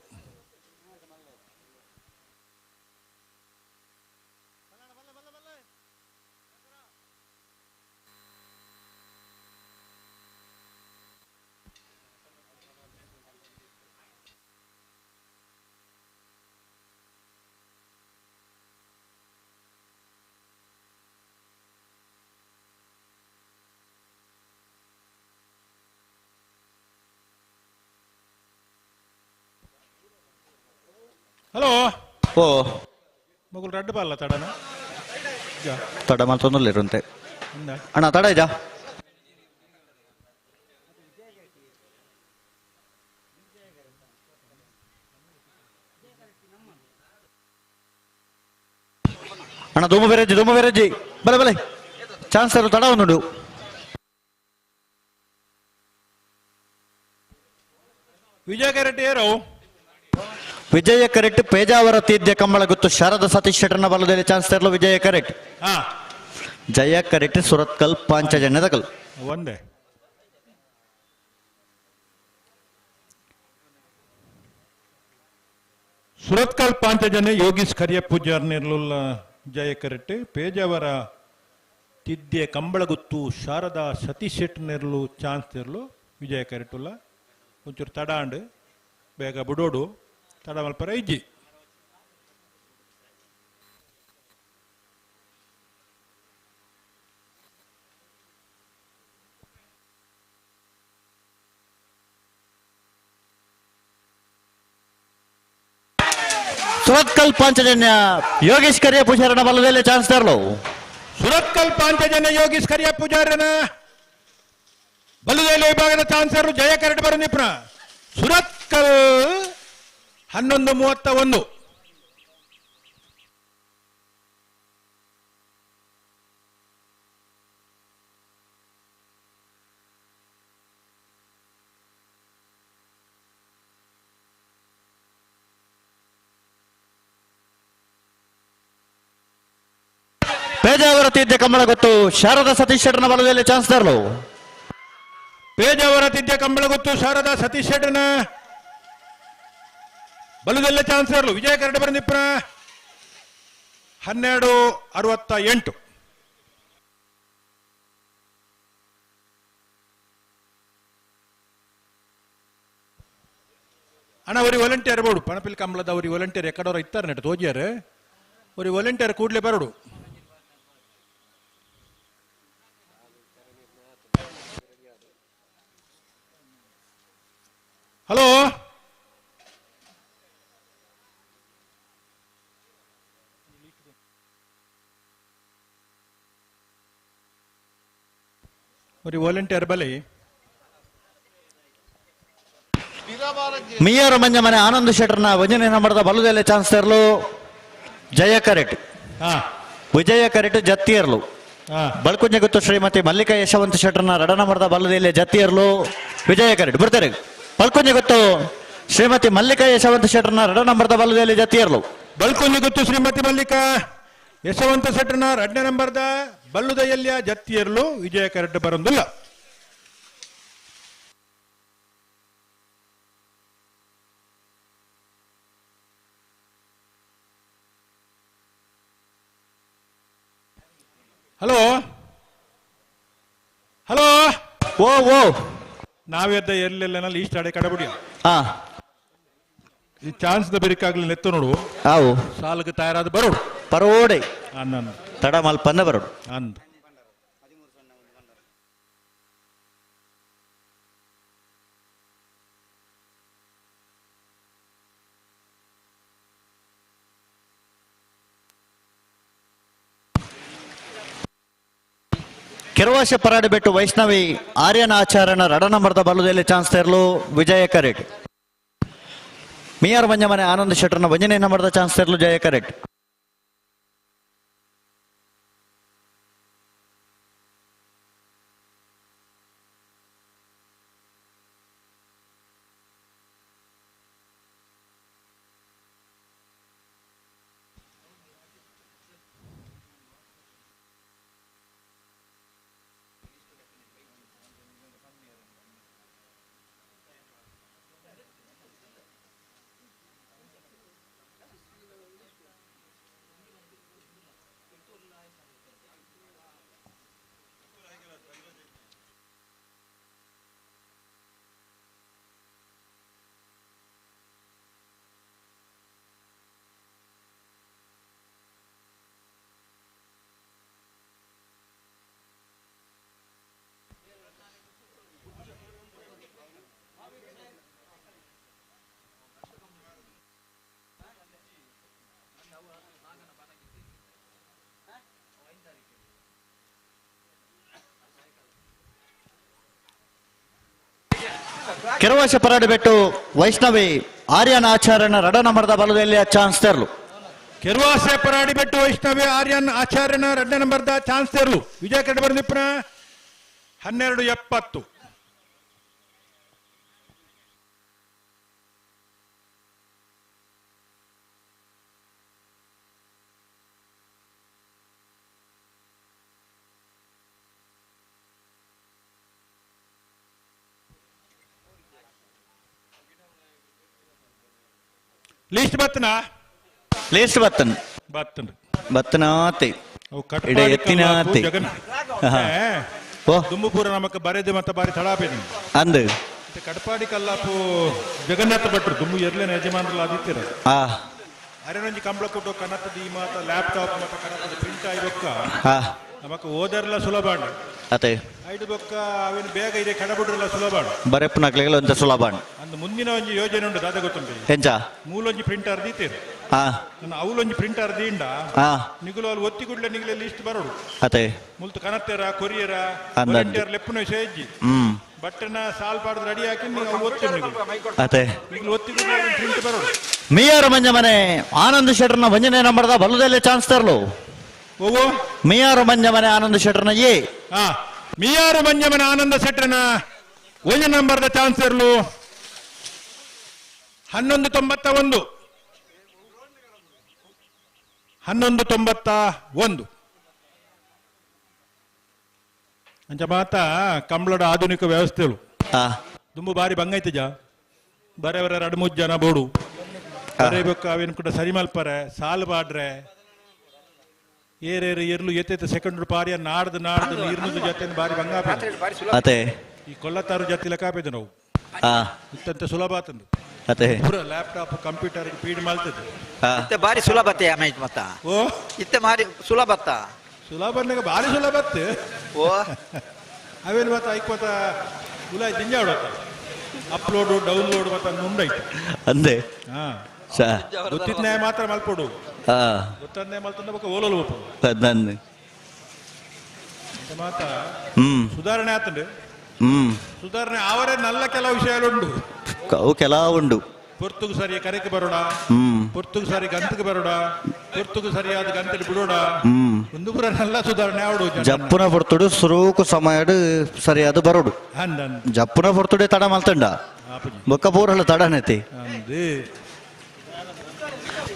Speaker 15: ಹಲೋ
Speaker 11: ಓ
Speaker 15: ಮಗುಲ್ ರಡ್ಡು ಬಲ್ಲ ತಡನ
Speaker 11: ತಡ ಮಲ್ತೊಂದುಲ್ಲೇರುಂತೆ ಅಣ್ಣ ತಡ ಇಜಾ ಅಣ್ಣ ಧೂಮ ಬೇರೆಜ್ಜಿ ಬಲೆ ಬಲೆ ಚಾನ್ಸ್ ತರು ತಡ ಒಂದು
Speaker 15: ವಿಜಯ ಕರೆಕ್ಟ್ ಏರೋ
Speaker 11: ವಿಜಯ ಕರೆಕ್ಟ್ ಪೇಜಾವರ ತೀರ್ಥ ಕಂಬಳ ಗೊತ್ತು ಶಾರದಾ ಸತೀಶ್ ಶೆಟ್ಟರ್ನ ಬಲದಲ್ಲಿ ಚಾನ್ಸ್ ತರಲು ವಿಜಯ ಕರೆಕ್ಟ್. ಜಯ ಕರೆಕ್ಟ್ ಸುರತ್ಕಲ್ ಪಾಂಚಜನ್ಯ ದಕಲ್
Speaker 15: ಒಂದೇ ಸುರತ್ಕಲ್ ಪಾಂಚಜನ್ಯ ಯೋಗೀಶ್ ಕರಿಯ ಪೂಜಾರ್ ನಿರ್ಲುಲ್ಲ ಜಯ ಕರೆಕ್ಟ್ ಪೇಜಾವರ ತಿದ್ದೆ ಕಂಬಳ ಗೊತ್ತು ಶಾರದಾ ಸತೀಶ್ ಶೆಟ್ಟಿ ನೆರಲು ಚಾನ್ಸ್ ತೆರಲು ವಿಜಯ ಕರೆಕ್ಟುಲ್ಲ ಒಂಚೂರು ತಡಾಂಡ್ ಬೇಗ ಬಿಡೋಡು ತಡ ಮಲ್ಪರ ಇಜ್ಜಿ
Speaker 11: ಸುರತ್ಕಲ್ ಪಾಂಚಜನ್ಯ ಯೋಗೀಶ್ ಕರಿಯ ಪೂಜಾರನ ಬಲದಲ್ಲಿ ಚಾನ್ಸ್ ತರಲು
Speaker 15: ಸುರತ್ಕಲ್ ಪಾಂಚಜನ್ಯ ಯೋಗೀಶ್ ಕರಿಯ ಪೂಜಾರನ ಬಲ್ಲುದೇಲಿ ವಿಭಾಗದ ಚಾನ್ಸಲರ್ ಜಯ ಕರಡಿ ಬರಂದಿಪ್ಪ ಸುರತ್ಕಲ್ 11:31.
Speaker 11: ಪೇಜಾವರ ತಿದ್ದೆ ಕಂಬಳ ಗೊತ್ತು ಶಾರದಾ ಸತೀಶ್ ಶೆಟ್ಟರ್ನ ಬಲದಲ್ಲಿ ಚಾನ್ಸಲರ್ಲು.
Speaker 15: ಪೇಜಾವರ ತಿದ್ದೆ ಕಂಬಳ ಗೊತ್ತು ಶಾರದಾ ಸತೀಶ್ ಶೆಟ್ಟರ್ನ ಬಲದಲ್ಲೇ ಚಾನ್ಸಲರ್ಲು ವಿಜಯ ಕರಡಿ ಬರಂದಿಪ್ಪ 12:68. ಅಣ್ಣ ஒரு ವಾಲಂಟಿಯರ್ ಬೋಡು ಪಣಪಿಲ್ ಕಂಬಳದ ஒரு ವಾಲಂಟಿಯರ್ ಎಕಡೋರ ಇತ್ತಾರೆ ನೆಟ್ಟು ತೋಜಿಯಾರೆ ஒரு ವಾಲಂಟಿಯರ್ ಕೂಡ್ಲೆ ಬರೋಡು. ಹಲೋ ஒரு ವಾಲಂಟಿಯರ್ ಬಲೆ
Speaker 11: ಮಿಯಾರ ಮಂಜ ಮನೆ ಆನಂದ್ ಶೆಟ್ಟರ್ನ ವಂಜನೆ ನಂಬರದ ಬಲದಲ್ಲಿ ಚಾನ್ಸಲರ್ಲು ಜಯ ಕರೆಟ್. ವಿಜಯ ಕರೆಟ್ ಜತ್ತಿಯರ್ಲು. ಬಳ್ಕುಂಜ ಗೊತ್ತು ಶ್ರೀಮತಿ ಮಲ್ಲಿಕಾ ಯಶವಂತ ಶೆಟ್ಟರ್ನ ರಡ ನಂಬರದ ಬಲದಲ್ಲಿ ಜತ್ತಿಯರ್ಲು ವಿಜಯ ಕರೆಟ್ ಬರ್ತಾರೆ. ಬಳ್ಕುಂಜ ಗೊತ್ತು ಶ್ರೀಮತಿ ಮಲ್ಲಿಕಾ ಯಶವಂತ ಶೆಟ್ಟರ್ನ ರಡ ನಂಬರದ ಬಲದಲ್ಲಿ ಜತ್ತಿಯರ್ಲು.
Speaker 15: ಬಳ್ಕುಂಜ ಗೊತ್ತು ಶ್ರೀಮತಿ ಮಲ್ಲಿಕಾ ಯಶವಂತ ಶೆಟ್ಟರ್ನ 2ನೇ ನಂಬರ್ದ ಬಲ್ಲುದೆಯಲ್ಲಿಯ ಜತ್ತಿಯರ್ಲು ವಿಜಯ ಕರೆಟ್ ಬರೊಂದಿಲ್ಲ. ಹಲೋ ಹಲೋ
Speaker 11: ಓ ಓ
Speaker 15: ನಾವೆದ್ದ ಎಲ್ಲೆಲ್ಲ ಲೀಸ್ಟ್ ಆಡೆ ಕಡಬುಡಿ ಈ ಚಾನ್ಸ್ ದ ಬೆರಿಕಾಗ್ಲಿ ನೆತ್ತು ನೋಡು
Speaker 11: ಅವು
Speaker 15: ಸಾಲಕ್ಕೆ ತಯಾರಾದ ಬರೋಡು
Speaker 11: ಪರೋಡೆ
Speaker 15: ಅನ್ನ
Speaker 11: ತಡ ಮಲ್ಪನ್ನ ಬರೋಡು
Speaker 15: ಅಂದ್
Speaker 11: ಕೆರವಾಶ ಪರಾಡಿ ಬೆಟ್ಟು ವೈಷ್ಣವಿ ಆರ್ಯನ ಆಚಾರ್ಯನ ರಡ ನಂಬರದ ಬಲದಲ್ಲಿ ಚಾನ್ಸಲರ್ಲು ವಿಜಯ ಕರೆಟ್. ಮಿಯಾರ್ ಮಂಜ ಮನೆ ಆನಂದ್ ಶೆಟ್ಟರ್ನ ವಂಜನೆ ನಂಬರದ ಚಾನ್ಸಲರ್ಲು ಜಯ ಕರೆಟ್. ಕೆರವಾಶ ಪರಾಡಿ ಬೆಟ್ಟು ವೈಷ್ಣವಿ ಆರ್ಯನ ಆಚಾರ್ಯನ ರಡ ನಂಬರದ ಬಲದಲ್ಲಿ ಚಾನ್ಸಲರ್ಲು.
Speaker 15: ಕೆರವಾಶ ಪರಾಡಿ ಬೆಟ್ಟು ವೈಷ್ಣವಿ ಆರ್ಯನ್ ಆಚಾರ್ಯನ 2ನೇ ನಂಬರ್ದ ಚಾನ್ಸಲರ್ಲು ವಿಜಯ ಕರಡಿ ಬರಂದಿಪ್ಪನ 12:70. ಲಿಸ್ಟ್ ಬತ್ತನಾ
Speaker 11: ಲಿಸ್ಟ್ ಬತ್ತನ್
Speaker 15: ಬತ್ತನ್
Speaker 11: ಬತ್ತನಾತೆ ಇಡೆ ಎತ್ತಿನಾತೆ
Speaker 15: ದುಮ್ಮಪುರ ನಮಕ್ ಬರೆದು ಮತ್ತೆ ಬಾರಿ ತಳಾಪೇನಿ
Speaker 11: ಅಂದ್
Speaker 15: ಕಡಪಾಡಿ ಕಲ್ಲಾಪು ಜಗನ್ನಾಥ ಭಟ್ರು ದುಮ್ಮು ಎರ್ಲೇನ ಯಜಮಾನರಲ್ಲ ಆದಿತ್ಯರ ಅರೆನೊಂಜಿ ಕಂಬಳ ಕೊಟ್ಟು ಕನ್ನಡದ ಈ ಮಾತ ಲ್ಯಾಪ್ಟಾಪ್ ಮತ್ತೆ ಕನ್ನಡದ ಪ್ರಿಂಟ್ ಆಗಿರೊಕ್ಕ ನಮಕ್ ಓದರ್ಲ ಸುಲಭ
Speaker 11: ಅತೆ
Speaker 15: ಐದು ಬೊಕ್ಕ ಅವೇನು ಬೇಗ ಇದೆ ಕಡಬಿಡ್ರಲ್ಲ ಸುಲಭ
Speaker 11: ಬರೆಪ್ ನಕ್ಲೆಗಲ ಒಂತ ಸುಲಭ
Speaker 15: ಅಂದ್ ಮುಂದಿನ ಒಂಜಿ ಯೋಜನೆ ಉಂಟು ದಾದ ಗೊತ್ತುಂಟು
Speaker 11: ಹೆಂಚ
Speaker 15: ಮೂಲೊಂಜಿ ಪ್ರಿಂಟರ್ ದೀತೇರು ನನ್ನ ಅವಲೊಂಜಿ ಪ್ರಿಂಟರ್ ದೀಂಡ ನಿಗುಲು ಅಲ್ಲಿ ಒತ್ತಿ ಗುಡ್ಲೆ ನಿಗಲೆ ಲಿಸ್ಟ್ ಬರೋಡು
Speaker 11: ಅತೆ
Speaker 15: ಮುಲ್ತು ಕನತ್ತೆರ ಕೊರಿಯರ ವಾಲಂಟಿಯರ್ ಲೆಪ್ಪುನ ಸೇಜ್ಜಿ ಬಟ್ಟೆನ ಸಾಲ್ ಪಾಡ್ದು ರೆಡಿ ಹಾಕಿ ನೀವು ಒತ್ತಿ
Speaker 11: ಅದೇ
Speaker 15: ಈಗ ಒತ್ತಿ ಪ್ರಿಂಟ್ ಬರೋದು
Speaker 11: ಮಿಯಾರು ಮಂಜ ಮನೆ ಆನಂದ್ ಶೆಟ್ರನ ವಂಜನೆ ನಂಬರ್ದ ಬಲ್ಲದಲ್ಲೇ ಚಾನ್ಸ್ ತರಲು
Speaker 15: ಹೋಗು
Speaker 11: ಮಿಯಾರು ಮಂಜ ಮನೆ ಆನಂದ್ ಶೆಟ್ರನ ಏ
Speaker 15: ಮಿಯಾರು ಮಂಜಮನ ಆನಂದ ಶೆಟ್ರನ ಒಂದು ನಂಬರ್ದ ಚಾನ್ಸ್ ಇರಲು 1191 1191 ಅಂಚ ಮಾತ ಕಂಬಳದ ಆಧುನಿಕ ವ್ಯವಸ್ಥೆಗಳು ತುಂಬ ಬಾರಿ ಬಂಗೈತೆ ಜಾ ಬರೇ ಬರ 2-3 ಜನ ಬೋಡು ಬರೇಬೇಕು ಅವೇನು ಕೂಡ ಸರಿ ಮಲ್ಪರೆ ಸಾಲು ಬಾಡ್ರೆ ಏರೇರು ಎರ್ಲು ಎತ್ತೈತೆ ಸೆಕೆಂಡ್ ಪಾರಿಯ ನಾಡ್ದು ನೀರ್ನದ ಜೊತೆ ಬಾರಿ ಬಂಗಾಪೆ ಈ ಕೊಲ್ಲತ್ತಾರು ಜಾತಿ ಲೆಕ್ಕಾಪೇದು ನಾವು ಇತ್ತಂತೆ ಸುಲಭ ಆತಂದು
Speaker 11: ಅದೇ
Speaker 15: ಪೂರ ಲ್ಯಾಪ್ಟಾಪ್ ಕಂಪ್ಯೂಟರ್ ಪೀಡ್ ಮಾಡ್ತದೆ
Speaker 14: ಇತ್ತೆ ಬಾರಿ ಸುಲಭತೆ ಅಮೇಜ್ ಮತ್ತ
Speaker 15: ಓ
Speaker 14: ಇತ್ತೆ ಮಾರಿ ಸುಲಭತ್ತ
Speaker 15: ಸುಲಭನಾಗ ಬಾರಿ ಸುಲಭತ್ತೆ
Speaker 14: ಓ
Speaker 15: ಅವೇನು ಮತ್ತ ಐಕ್ ಮತ್ತ ಉಲಾಯ್ ದಿಂಜಾಡತ್ತ ಅಪ್ಲೋಡು ಡೌನ್ಲೋಡ್ ಮತ್ತ ನುಂಡೈತೆ
Speaker 11: ಅಂದೆ
Speaker 15: ಗೊತ್ತಿದ್ನೇ ಮಾತ್ರ ಮಲ್ಪೋಡು ಗೊತ್ತನ್ನೇ ಮಲ್ತಂದ ಬಕ್ಕ ಓಲಲು ಹೋಗ್ಬೋದು
Speaker 11: ಅದಂದು
Speaker 15: ಮಾತ ಸುಧಾರಣೆ ಆತಂಡು ಸುಧಾರಣೆ ಅವರೇ ನಲ್ಲ ಕೆಲವು ವಿಷಯಗಳುಂಡು
Speaker 11: ಅವು ಕೆಲವು ಉಂಡು
Speaker 15: ಪೊರ್ತುಗು ಸರಿ ಕರೆಗೆ ಬರೋಡ ಪೊರ್ತುಗು ಸರಿ ಗಂತಕ್ಕೆ ಬರೋಡ ಪೊರ್ತುಗು ಸರಿಯಾದ ಗಂತಲ್ಲಿ ಬಿಡೋಡ ಒಂದು ಪುರ ನಲ್ಲ ಸುಧಾರಣೆ ಆವಡು
Speaker 11: ಜಪ್ಪುನ ಪೊರ್ತುಡು ಸುರೂಕು ಸಮಯಡು ಸರಿಯಾದ ಬರೋಡು ಜಪ್ಪುನ ಪೊರ್ತುಡೆ ತಡ ಮಲ್ತಂಡ ಬೊಕ್ಕ ಪೂರಲ್ಲ ತಡನೈತಿ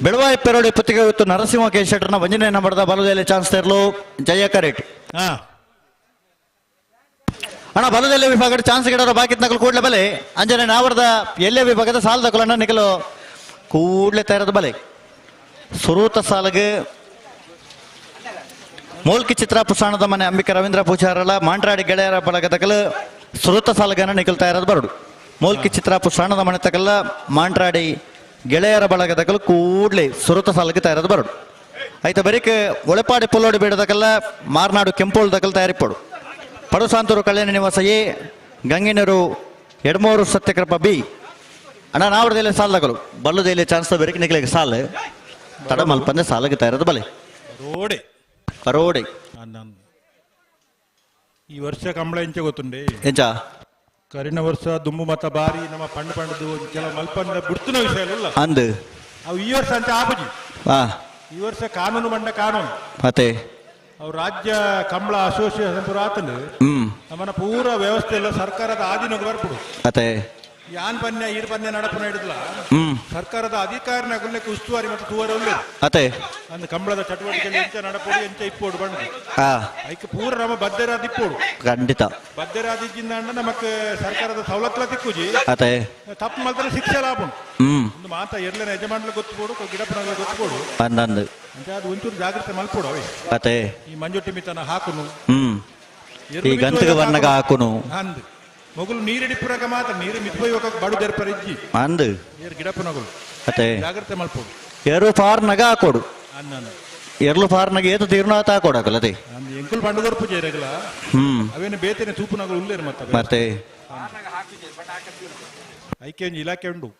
Speaker 11: ಬೆಳವಾಯಿ ಪೆರೋಡಿ ಪತ್ರಿಕೆ ಇವತ್ತು ನರಸಿಂಹ ಕೆ ಶೆಟ್ಟರ್ನ ವಂಜನೆ ನಂಬರ್ದ ಬಲದಲ್ಲಿ ಚಾನ್ಸ್ ತೆರಲು ಜಯ ಕರೆಟ್ ಅಣ್ಣ ಬಲದಲ್ಲಿ ವಿಭಾಗದ ಚಾನ್ಸ್ ಗಿಡರ ಬಾಕಿ ನಕಲು ಕೂಡಲೇ ಬಲೆ ಅಂಜನೆ ನಾವರದ ಎಲ್ಲೇ ವಿಭಾಗದ ಸಾಲದ ಕೊಲನ್ನ ನಿಕಲು ಕೂಡಲೇ ತಯಾರದ ಬಲೆ ಸುರೂತ ಸಾಲಗೆ ಮೋಲ್ಕಿ ಚಿತ್ರ ಪುಸಾಣದ ಮನೆ ಅಂಬಿಕೆ ರವೀಂದ್ರ ಪೂಜಾರಲ ಮಾಂಟ್ರಾಡಿ ಗೆಳೆಯರ ಬಳಗದ ಕಲ ಸುರೂತ ಸಾಲಗನ ನಿಕಲ್ ತಯಾರದ ಬರಡು ಮೋಲ್ಕಿ ಚಿತ್ರ ಪುಸಾಣದ ಮನೆ ತಕಲ್ಲ ಮಾಂಟ್ರಾಡಿ ಗೆಳೆಯರ ಬಳಗದ ಕಲ್ ಕೂಡಲೇ ಸುರತ ಸಾಲಕ್ಕೆ ತಯಾರದ ಬರೋಡು ಆಯ್ತು ಬರೀಕೆ ಒಳೆಪಾಡಿ ಪುಲ್ಲೋಡಿ ಬೇಡದಕಲ್ಲ ಮಾರ್ನಾಡು ಕೆಂಪೋಳದಕಲ್ ತಯಾರಿಪಡು ಪಡು ಸಾಂತೂರು ಕಲ್ಯಾಣ ನಿವಾಸ ಎ ಗಂಗಿನರು ಎಡಮೂರು ಸತ್ಯಕೃಪ ಬಿ ಅಣ್ಣ ನಾವಡದಲ್ಲಿ ಸಾಲದಗಳು ಬಲ್ಲದಲ್ಲಿ ಚಾನ್ಸ್ ಬರೀಕೆ ನಿಕ್ಲಿಗೆ ಸಾಲ ತಡ ಮಲ್ಪಂದೆ ಸಾಲಕ್ಕೆ ತಯಾರದ ಬಲೆ ರೋಡೆ
Speaker 15: ಈ ವರ್ಷ ಕಂಬಳ ಎಂಚ ಗೊತ್ತುಂಡೆ
Speaker 11: ಎಂಚ
Speaker 15: ಕರಿನ ವರ್ಷ ದುಂಬು ಮತ ಬಾರಿ ನಮ್ಮ ಪಂಡು ಕೆಲವು ಮಲ್ಪಂದ ಬಿಡ್ತುನ ವಿಷಯ
Speaker 11: ಅಂದು
Speaker 15: ಅವು ಈ ವರ್ಷ ಅಂತ ಆಪುಜಿ ಈ ವರ್ಷ ಕಾನೂನು ಮಂಡ ಕಾನೂನು
Speaker 11: ಮತ್ತೆ
Speaker 15: ಅವು ರಾಜ್ಯ ಕಂಬಳ ಅಸೋಸಿಯೇಷನ್ ಪೂರ ಆತಂದು ನಮ್ಮನ್ನ ಪೂರ ವ್ಯವಸ್ಥೆ ಎಲ್ಲ ಸರ್ಕಾರದ ಆಧೀನಕ್ಕೆ ಬರ್ಬಿಡು
Speaker 11: ಮತ್ತೆ
Speaker 15: ಯಾನ್ ಪನ್ಯ ಈರ್ ಪನ್ಯ ನಡಪನ ಹಿಡಿದ್ಲ ಸರ್ಕಾರದ ಅಧಿಕಾರಿನ ಗುಲ್ಲೆಕ್ಕೆ ಉಸ್ತುವಾರಿ ಮತ್ತು ತೂವರೆ ಉಳ್ಳೆ
Speaker 11: ಅತೆ
Speaker 15: ಅಂದ್ ಕಂಬಳದ ಚಟುವಟಿಕೆ ಎಂಚ ನಡಪೋಡು ಎಂಚ ಇಪ್ಪೋಡು ಬಂದು ಐಕೆ ಪೂರ ನಮ್ಮ ಬದ್ದೆರಾದ ಇಪ್ಪೋಡು
Speaker 11: ಖಂಡಿತ
Speaker 15: ಬದ್ದೆರಾದಿದ್ದಿಂದ ನಮಕ್ ಸರ್ಕಾರದ ಸವಲತ್ತುಲ ತಿಕ್ಕುಜಿ
Speaker 11: ಅತೆ
Speaker 15: ತಪ್ಪು ಮಾಡ್ತಾರೆ ಶಿಕ್ಷೆ ಲಾಭ ಒಂದು ಮಾತ ಎರ್ಲೇನ ಯಜಮಾನ್ಲ ಗೊತ್ತುಕೊಡು ಗಿಡಪನ ಗೊತ್ತುಕೊಡು
Speaker 11: ಅಂದಂದು
Speaker 15: ಅದು ಒಂಚೂರು ಜಾಗ್ರತೆ ಮಲ್ಪೋಡು ಅವೇ
Speaker 11: ಅತೆ
Speaker 15: ಈ ಮಂಜುಟ್ಟಿ ಮಿತನ ಹಾಕುನು
Speaker 11: ಈ ಗಂತಗ ವರ್ಣಗ ಹಾಕುನು
Speaker 15: ಅಂದ್ ಮೊಗಲು ನೀರಿಡಿಪುರಗ ಮಾತ್ರ ನೀರು ಮಿತ್ಬೋಗ ಬಡು ದೆರ್ಪರಿಜ್ಜಿ
Speaker 11: ಅಂದು
Speaker 15: ಏರ್ ಗಿಡಪನಗಳು
Speaker 11: ಅತೆ
Speaker 15: ಜಾಗ್ರತೆ ಮಲ್ಪೋಡು
Speaker 11: ಎರು ಫಾರ್ನಗ ಹಾಕೋಡು
Speaker 15: ಅನ್ನನ
Speaker 11: ಎರ್ಲು ಫಾರ್ನಗ ಏತು ತೀರ್ನಾತ ಹಾಕೋಡಕಲ್ಲ ಅದೇ
Speaker 15: ಅಂದ್ ಎಂಕುಲ್ ಬಂಡು ದೊರ್ಪು ಜೇರಗಲ ಅವೇನು ಬೇತೇನೆ ತೂಪುನಗಳು ಉಳ್ಳೇರು
Speaker 11: ಮತ್ತೆ
Speaker 15: ಐಕೆ ಒಂದು ಇಲಾಖೆ ಉಂಡು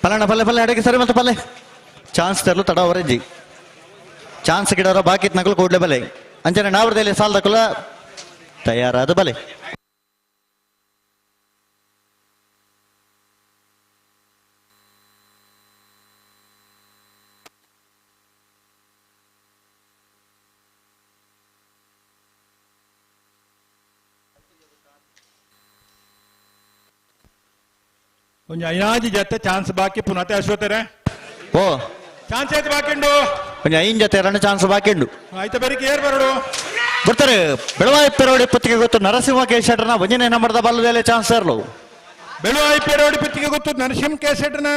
Speaker 11: ಪಲ್ಲಣ್ಣ ಪಲ್ಲೆ ಅಡಗೆ ಸರಿ ಮತ್ತೆ ಪಲ್ಲೆ ಚಾನ್ಸ್ ತರಲು ತಡ ಅವರಜ್ಜಿ ಚಾನ್ಸ್ ಗಿಡರ ಬಾಕಿ ನಕಲು ಕೂಡಲೇ ಬಲೆ ಅಂಚನೆ ನಾವರದಲ್ಲಿ ಸಾಲದ ಕುಲ ತಯಾರಾದ ಬಲೆ
Speaker 15: ಒಂದು ಐನಾಜಿ ಜೊತೆ ಚಾನ್ಸ್ ಬಾಕಿ ಪುನಃ ಅಶ್ವತ್ತಾರೆ
Speaker 11: ಓ
Speaker 15: ಚಾನ್ಸ್ ಆಯ್ತು ಬಾಕಿಂಡು
Speaker 11: ಒಂದು 5 ಜೊತೆ 2 ಚಾನ್ಸ್ ಬಾಕಿ ಉಂಡು
Speaker 15: ಆಯ್ತು ಬರೀ ಏರ್ ಬರೋಡು
Speaker 11: ಬರ್ತಾರೆ ಬೆಳವಾಯಿ ಪೆರೋಡಿ ಪತ್ರಿಕೆ ಗೊತ್ತು ನರಸಿಂಹ ಕೆ ಶೆಟ್ಟರ್ನ ವಂಜನೆ ನಂಬರ್ದ ಬಲ್ಲದಲ್ಲಿ ಚಾನ್ಸ್ ಇರಲು
Speaker 15: ಬೆಳವಾಯಿ ಪೆರೋಡಿ ಪತ್ರಿಕೆ ಗೊತ್ತು ನರಸಿಂಹ ಕೆ ಶೆಟ್ಟರ್ನ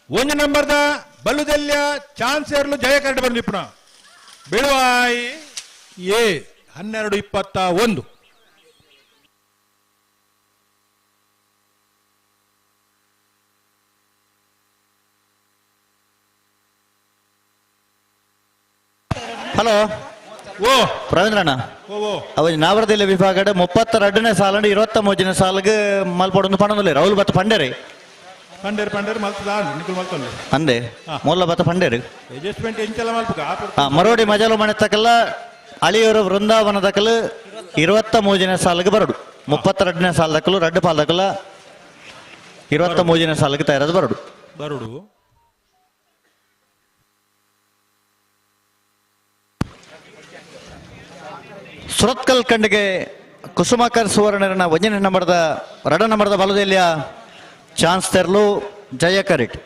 Speaker 15: ಒಂದು ನಂಬರ್ದ ಬಲ್ಲುದಲ್ಯ ಚಾನ್ಸ್ ಇರಲು ಜಯ ಕರಡು ಬಂದಿಪ್ಪಣ ಬೆಳವಾಯಿ ಎ 1221
Speaker 11: ಹಲೋ
Speaker 15: ಓ
Speaker 11: ಪ್ರವೀಂದ್ರಣ್ಣ ಅವ ನಾವರದಲ್ಲಿ ವಿಭಾಗದ 32ನೇ ಸಾಲಂಡು 23ನೇ ಸಾಲಿಗೆ ಮಲ್ಪಡೊಂದು ಪಣದಲ್ಲಿ ರಾಹುಲ್ ಬತ್ತ ಪಂಡರೆ
Speaker 15: ಪಂಡೇರು ಮಲ್ತದ ನಿಖಲ್ ಮಲ್ತೊಂದು
Speaker 11: ಅಂದೆ ಮೂಲ ಬತ್ತ ಪಂಡೇರು
Speaker 15: ಅಡ್ಜಸ್ಟ್ಮೆಂಟ್ ಎಂಚೆಲ್ಲ ಮಲ್ಪಕ
Speaker 11: ಮರೋಡಿ ಮಜಲು ಮನೆ ತಕಲ್ಲ ಅಳಿಯೂರು ವೃಂದಾವನದಕಲು 23ನೇ ಸಾಲಿಗೆ ಬರಡು 32ನೇ ಸಾಲದಕಲು ರಡ್ಡು ಪಾಲದಕಲ್ಲ 23ನೇ ಸಾಲಿಗೆ ತಯಾರಾದ ಬರಡು ಸುರತ್ಕಲ್ ಕಂಡಿಗೆ ಕುಸುಮಾಕರ್ ಸುವರ್ಣರನ 1ನೇ ನಂಬರ್ದ 2 ನಂಬರ್ದ ಬಲದಲ್ಲಿಯ ಚಾನ್ಸ್ ತೆರಲು ಜಯ ಕರಿಟ್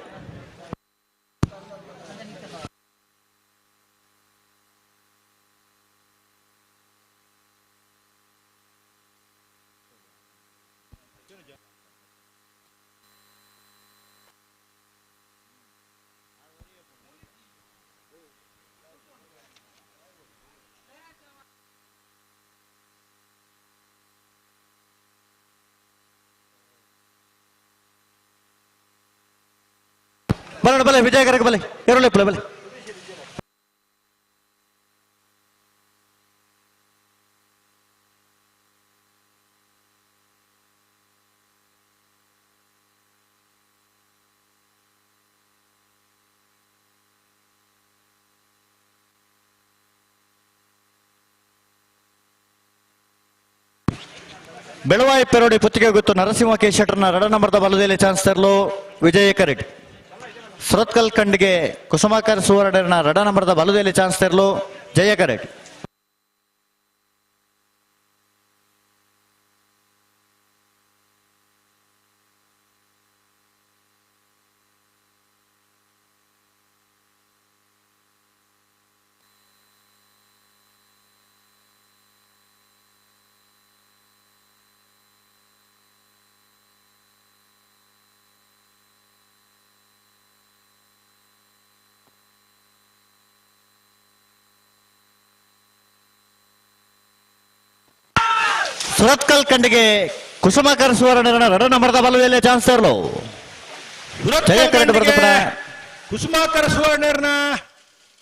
Speaker 11: ಬಲ ಬಲೆ ವಿಜಯ ಕರಕ ಬಲೆ ಎರಳೆ ಬಲೆ ಬಲೆ ಬೆಳವಾಯಿ ಪೆರೋಡಿ ಪುತ್ತಿಗೆ ಗೊತ್ತು ನರಸಿಂಹ ಕೆ ಶೆಟ್ಟರ್ನ 2 ನಂಬರ್ದ ಬಲದಲ್ಲಿ ಚಾನ್ಸ್ ತರಲು ವಿಜಯ ಕರೆಟ್ ಸುರತ್ಕಲ್ ಕಂಡಿಗೆ ಕುಸುಮಾಕರ್ ಸುವರ್ಣರನ 2 ನಂಬರ್ದ ಬಲದಲ್ಲಿ ಚಾನ್ಸ್ ತೆರಲು ಜಯ ಕರೆಟ್ ಸುರತ್ಕಲ್ ಕಂಡಿಗೆ ಕುಸುಮಾಕರ್ ಸುವರ್ಣರನ 2 ನಂಬರ್ದ ಬಲದಲ್ಲಿ ಚಾನ್ಸ್ ತರಲು ಜಯ ಕರೆಟ್ ಬರ್ತಪ್ಪ
Speaker 15: ಕುಸುಮಾಕರ್ ಸುವರ್ಣರನ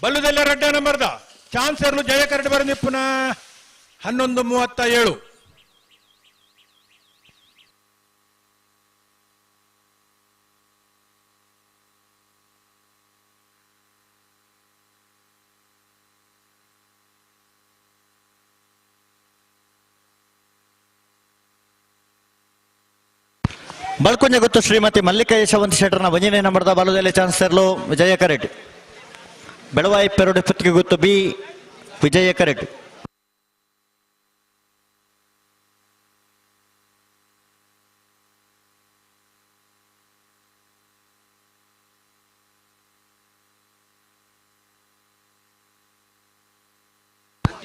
Speaker 15: ಬಲ್ಲುದೆಲ್ಲ 2 ನಂಬರ್ದ ಚಾನ್ಸ್ ತರಲು ಜಯ ಕರೆಟ್ ಬರಂದಿಪ್ಪುನ 11:37
Speaker 11: ಬಳ್ಕೊಂಜ ಗೊತ್ತು ಶ್ರೀಮತಿ ಮಲ್ಲಿಕಾ ಯಶವಂತ ಶೆಟ್ಟರ್ನ 1ನೇ ನಂಬರ್ದ ಬಲದಲ್ಲಿ ಚಾನ್ಸ್ ತರಲು ವಿಜಯ ಕರೆಟ್ ಬೆಳವಾಯಿ ಪೆರೋಡಿ ಪುತ್ತಿಗೆ ಗೊತ್ತು ಬಿ ವಿಜಯ ಕರೆಟ್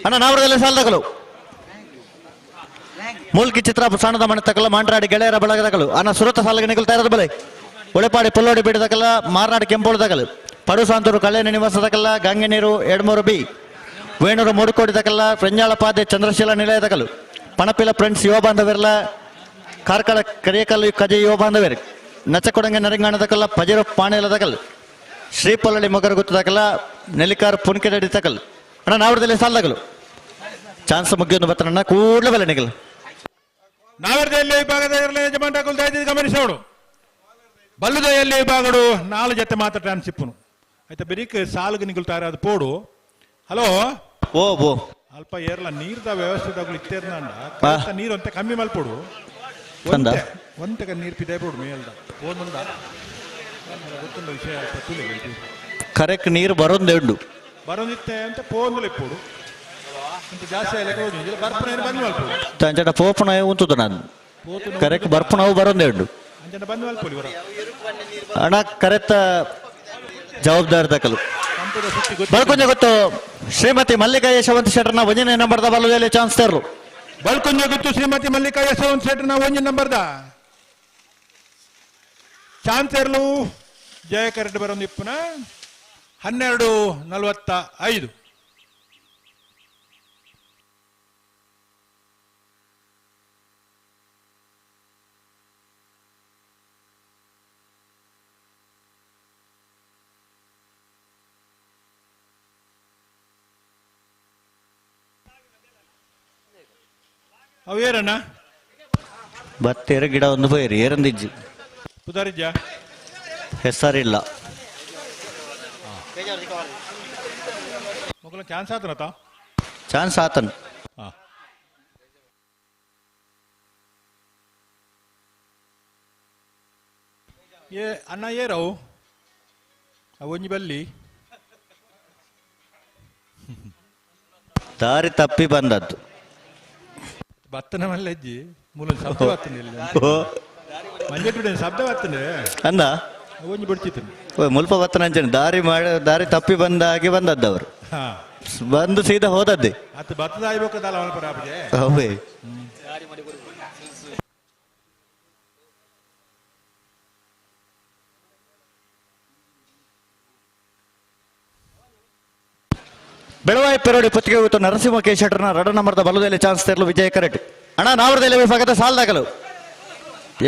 Speaker 11: ಅಣ್ಣ ನಾವರದಲ್ಲಿ ಸಾಲದಗಲು ಮೂಲ್ಕಿ ಚಿತ್ರ ಸಣ್ಣದ ಮನೆ ತಕಲ ಮಾಂಡ್ರಾಡಿ ಗೆಳೆಯರ ಬಳಗದಕಲು ಅನ್ನ ಸುರತ ಸಾಲಿಗೆ ನಿಗಲ್ತಾ ಇರೋದು ಬಲೆ ಉಳೆಪಾಡಿ ಪುಲ್ಲೋಡಿ ಬೀಡದಕಲ್ಲ ಮಾರ್ನಾಡಿ ಕೆಂಪೋಳದಕಲು ಪಡು ಸಾಂತೂರು ಕಲ್ಯಾಣ ನಿವಾಸದಕಲ್ಲ ಗಂಗೆ ನೀರು 2-3 ಬಿ ವೇಣೂರು ಮೂಡುಕೋಡಿದಕಲ್ಲ ಪ್ರಂಜಾಳ ಪಾದೆ ಚಂದ್ರಶೀಲ ನಿಲಯದಕಲು ಪಣಪಿಲ ಫ್ರೆಂಡ್ಸ್ ಯುವ ಬಾಂಧವರೆಲ್ಲ ಕಾರ್ಕಳ ಕರಿಯಕಲ್ಲು ಕಜೆ ಯುವ ಬಾಂಧವೇರು ನಚಕೊಡಂಗೆ ನರಿಂಗಾಣದಕಲ್ಲ ಪಜರು ಪಾಣೆಲದಕಲ್ ಶ್ರೀಪಲ್ಲಳಿ ಮೊಗರು ಗುತ್ತದಕಲ್ಲ ನೆಲ್ಲಿಕಾರ್ ಪುನ್ಕೆದಡಿ ತಕಲ್ ಅಣ್ಣ ನಾವರದಲ್ಲಿ ಸಾಲದಗಲು ಚಾನ್ಸ್ ಮುಗಿಯೊಂದು ಬತ್ತಣ್ಣ ಕೂಡಲೇ ಬಲೆ ನಿಗಲ್
Speaker 15: ನಾವರ್ದ ಎಲ್ಲಿ ವಿಭಾಗದ ಯಜಮಾನ ಗಮನಿಸೋಡು ಬಲ್ಲುದ ಎಲ್ಲಿ ವಿಭಾಗಡು 4 ಜೊತೆ ಮಾತ್ರ ಟ್ರಾನ್ಸಿಪ್ಪುನು ಆಯ್ತಾ ಬೆರಿಕ್ ಸಾಲಿಗೆ ನಿಗುಲ್ತಾರೆ ಅದು ಪೋಡು ಹಲೋ
Speaker 11: ಓ ಬೋ
Speaker 15: ಅಲ್ಪ ಏರ್ಲ ನೀರ್ದ ವ್ಯವಸ್ಥೆದಾಗಲು ಇತ್ತೇರ್ನಂಡ ನೀರು ಅಂತ ಕಮ್ಮಿ ಮಲ್ಪೋಡು ಒಂತೆಗ ನೀರು ಪಿದೆ ಪೋಡು ಮೇಲ್ದ ಓದುಂದ ಗೊತ್ತುಂಡ ವಿಷಯ
Speaker 11: ಕರೆಕ್ಟ್ ನೀರು ಬರೋದು
Speaker 15: ಬರೋದಿತ್ತೆ ಅಂತ ಪೋಂದುಲ ಇಪ್ಪೋಡು ಜಾಸ್ತಿ ಬಂದು ಮಲ್ಪೋಡು
Speaker 11: ತಂಚಡ ಪೋಪನ ಉಂತುದು ನಾನು ಕರೆಕ್ಟ್ ಬರ್ಪನವು ಬರೋದು
Speaker 15: ಬಂದು ಮಲ್ಪೋಡಿ
Speaker 11: ಅಣ್ಣ ಕರೆಕ್ಟ್ ಜವಾಬ್ದಾರಿ ದಕ್ಕಲು ಬಳ್ಕೊಂಜ ಗೊತ್ತು ಶ್ರೀಮತಿ ಮಲ್ಲಿಕಾ ಯಶವಂತ ಶೆಟ್ಟರ್ನ 1ನೇ ನಂಬರ್ದ ಬಲದಲ್ಲಿ ಚಾನ್ಸ್ ತರಲು
Speaker 15: ಬಳ್ಕೊಂಜ ಗೊತ್ತು ಶ್ರೀಮತಿ ಮಲ್ಲಿಕಾ ಯಶವಂತ ಶೆಟ್ಟರ್ನ 1ನೇ ನಂಬರ್ದ ಚಾನ್ಸ್ ತರಲು ಜಯ ಕರೆಕ್ಟ್ ಬರೋದು ಇಪ್ಪನ 12:45
Speaker 11: ಬತ್ತೇರ ಗಿಡ ಒಂದು ಪೈರಿ ಏರಂದಿಜ್ಜಿ
Speaker 15: ಪುದಾರಿಜ್ಜ
Speaker 11: ಹೆಸರಿಲ್ಲ.
Speaker 15: ಮೊದಲ ಚಾನ್ಸ್ ಆತನತ
Speaker 11: ಚಾನ್ಸ್ ಆತನ್.
Speaker 15: ಏ ಅಣ್ಣ ಏರವು ಒಂಜಿ ಬಲ್ಲಿ
Speaker 11: ದಾರಿ ತಪ್ಪಿ ಬಂದದ್ದು.
Speaker 15: ಭತ್ತನ ಮಲ್ಲೆಜ್ಜಿ ಮೂಲ ಶಬ್ದ ಬರ್ತನೆ ಮಂಜೆಟ್ಟು ಶಬ್ದ ಬರ್ತನೆ
Speaker 11: ಅಂದ
Speaker 15: ಒಂಜಿ ಬಿಡ್ತಿತ್ತು
Speaker 11: ಮುಲ್ಪ ಬತ್ತನ ಅಂಚನೆ ದಾರಿ ತಪ್ಪಿ ಬಂದಾಗಿ ಬಂದದ್ದು ಅವರು ಬಂದು ಸೀದಾ ಹೋದದ್ದೇ.
Speaker 15: ಅದು ಭತ್ತದ ಆಯ್ಬೇಕದಲ್ಲ ಅವನ ಪರಾಪಜೆ
Speaker 11: ಹೌದೇ. ಬೆಳವಾಯಿ ಪೆರೋಡಿ ಪುತ್ತಿಗೆ ಹೋಯಿತು ನರಸಿಂಹ ಕೇಶಟರ್ನ ರಡ ನಂಬರ್ದ ಬಲುದಲ್ಲಿ ಚಾನ್ಸ್ ತೆರಲು ವಿಜಯ ಕರೆಟ್ ಅಣ್ಣ ನಾವರದಲ್ಲಿ ವಿಭಾಗದ ಸಾಲ್ದಾಗಲು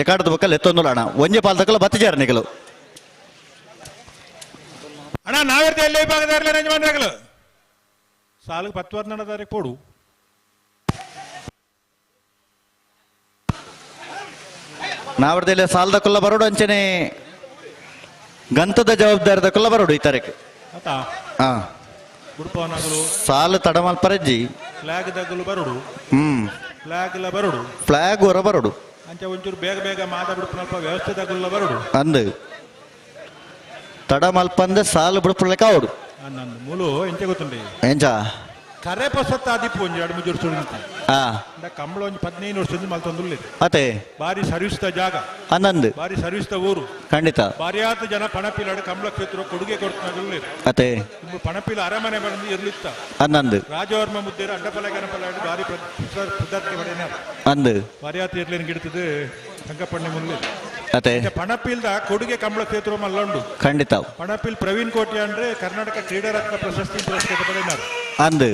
Speaker 11: ಏಕಾಡದ ಬಕ್ಕಲ್ ಎತ್ತೊಂದು ಅಣ್ಣ ಒಂಜೆ ಪಾಲ್ದಕ್ಕಲು ಬತ್ತಿಜಾರ ನಿಗಲು
Speaker 15: ಅಣ್ಣ ನಾವಿರ್ದ ಎಲ್ಲೇ ವಿಭಾಗದ ಅರೇಂಜ್ ಮಾಡ್ರಾಗಲು ಸಾಲಿಗೆ 10 ತಾರೀಕು ಕೊಡು.
Speaker 11: ನಾವರದಲ್ಲಿ ಸಾಲದ ಕೊಲ್ಲ ಬರೋಡು ಅಂಚನೆ ಗಂತದ ಜವಾಬ್ದಾರದ ಕೊಲ್ಲ ಬರೋಡು ಈ ತಾರೀಕು ಹಾ ಸಾಲು ತಡಮಲ್ಪರಜ್ಜಿ
Speaker 15: ಫ್ಲಾಗ್ ದಗ್ಗಲು ಬರೋಡು ಫ್ಲಾಗ್ ಎಲ್ಲ ಬರೋಡು
Speaker 11: ಫ್ಲಾಗ್ ಹೊರ ಬರೋಡು
Speaker 15: ಅಂಚೆ ಒಂಚೂರು ಬೇಗ ಬೇಗ ಮಾತಾಡ್ಬಿಡ್ತು ವ್ಯವಸ್ಥೆ ದಗ್ಗಲ್ಲ ಬರೋಡು
Speaker 11: ಅಂದು ತಡಮಲ್ಪಂದ ಸಾಲು ಬಿಡ್ಪುಳ್ಳೆಕ ಅವಡು
Speaker 15: ನಂದು ಮೂಲು ಎಂಚೆ ಗೊತ್ತುಂಡಿ
Speaker 11: ಎಂಚ
Speaker 15: ಕರೆ ಪಸತ್ತ ಆದಿಪ್ಪು ಒಂಜಿ 2-3 ವರ್ಷ
Speaker 11: ಹಾ
Speaker 15: ಕಂಬಳ ಒಂಜಿ 15 ವರ್ಷದಿಂದ ಮಲ್ತೊಂದುಲ್ಲೆ
Speaker 11: ಅತೆ
Speaker 15: ಬಾರಿ ಸರ್ವಿಸ್ ದ ಜಾಗ
Speaker 11: ಅನ್ನಂದು
Speaker 15: ಬಾರಿ ಸರ್ವಿಸ್ ದ ಊರು
Speaker 11: ಖಂಡಿತ
Speaker 15: ಬಾರಿ ಆತ ಜನ ಪಣಪಿಲಾಡು ಕಂಬಳ ಕ್ಷೇತ್ರ ಕೊಡುಗೆ ಕೊಡ್ತಾಗುಲ್ಲೆ
Speaker 11: ಅತೆ
Speaker 15: ಪಣಪಿಲ ಅರಮನೆ ಬಂದು ಇರ್ಲಿತ್ತ
Speaker 11: ಅನ್ನಂದು
Speaker 15: ರಾಜವರ್ಮ ಮುದ್ದೇರು ಅಡ್ಡಪಲ ಗಣಪಲಾಡು ಬಾರಿ ಪದಾರ್ಥ ಬಡೇನ
Speaker 11: ಅಂದು
Speaker 15: ಬಾರಿ ಆತ ಇರ್ಲೇನು ಗಿಡ್ತದೆ ಸಂಕಪಣ್ಣೆ ಮುಲ್ಲೆ
Speaker 11: ಅತೆ
Speaker 15: ಪಣಪಿಲ್ದ ಕೊಡುಗೆ ಕಂಬಳ ಕ್ಷೇತ್ರ ಮಲ್ಲೊಂಡು
Speaker 11: ಖಂಡಿತ
Speaker 15: ಪಣಪಿಲ್ ಪ್ರವೀಣ್ ಕೋಟಿ ಅಂದ್ರೆ ಕರ್ನಾಟಕ ಕ್ರೀಡಾ ರತ್ನ ಪ್ರಶಸ್ತಿ ಪುರಸ್ಕೃತ ಪಡೆದರು
Speaker 11: ಅಂದು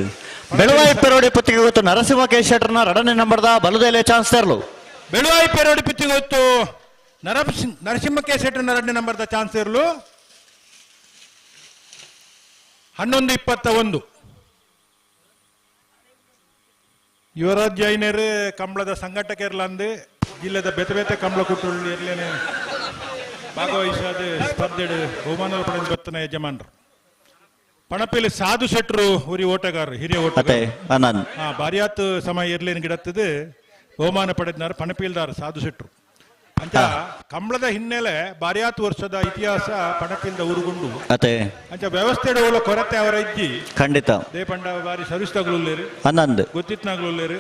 Speaker 11: ಬೆಳವಾಯಿ ಪೆರೋಡಿ ಪುತ್ತಿಗೆ ಹೋಯ್ತು ನರಸಿಂಹ ಕೇಶಟರ್ನ ರಡನೆ ನಂಬರ್ದ ಬಲುದೆಲೆ ಚಾನ್ಸ್ ತೆರಲು
Speaker 15: ಬೆಳವಾಯಿ ಪೆರೋಡಿ ಪುತ್ತಿಗೆ ಹೋಯ್ತು ನರಸಿಂಹ ಕೇಶಟರ್ನ ರಡನೆ ನಂಬರ್ದ ಚಾನ್ಸ್ ತೆರಲು 11:21 ಯುವರಾಜ್ ಜೈನರ್ ಕಂಬಳದ ಸಂಘಟಕರ್ಲ ಅಂದು ಜಿಲ್ಲೆದ ಬೇತೆ ಬೇತೆ ಕಂಬಳ ಕುಟ್ಟುಳ್ಳಿ ಇರ್ಲೇನೆ ಭಾಗವಹಿಸಾದ ಸ್ಪರ್ಧೆಡು ಬಹುಮಾನ ಪಡೆದು ಬರ್ತನ ಯಜಮಾನರು ಪಣಪಿಲಿ ಸಾಧು ಶೆಟ್ರು ಉರಿ ಓಟಗಾರರು ಹಿರಿಯ ಓಟಗಾರ ಬಾರಿಯಾತ್ ಸಮಯ ಇರ್ಲೇನು ಗಿಡತ್ತದು ಬಹುಮಾನ ಪಡೆದಿದ್ದಾರೆ ಪಣಪಿಲ್ದಾರ ಸಾಧು ಶೆಟ್ರು ಅಂಚ ಕಂಬಳದ ಹಿನ್ನೆಲೆ ಬಾರಿಯಾತ್ ವರ್ಷದ ಇತಿಹಾಸ ಪಣಪಿಲ್ದ ಊರುಗುಂಡು ಅಂಚ ವ್ಯವಸ್ಥೆ ಕೊರತೆ ಅವರ ಇಜ್ಜಿ
Speaker 11: ಖಂಡಿತ
Speaker 15: ದೇಪಂಡ ಬಾರಿ ಸರ್ವಿಸ್ ತಗಲುಲ್ಲೇರು
Speaker 11: ಅನ್ನಂದು
Speaker 15: ಗೊತ್ತಿತ್ನಾಗ್ಲುಲ್ಲೇರು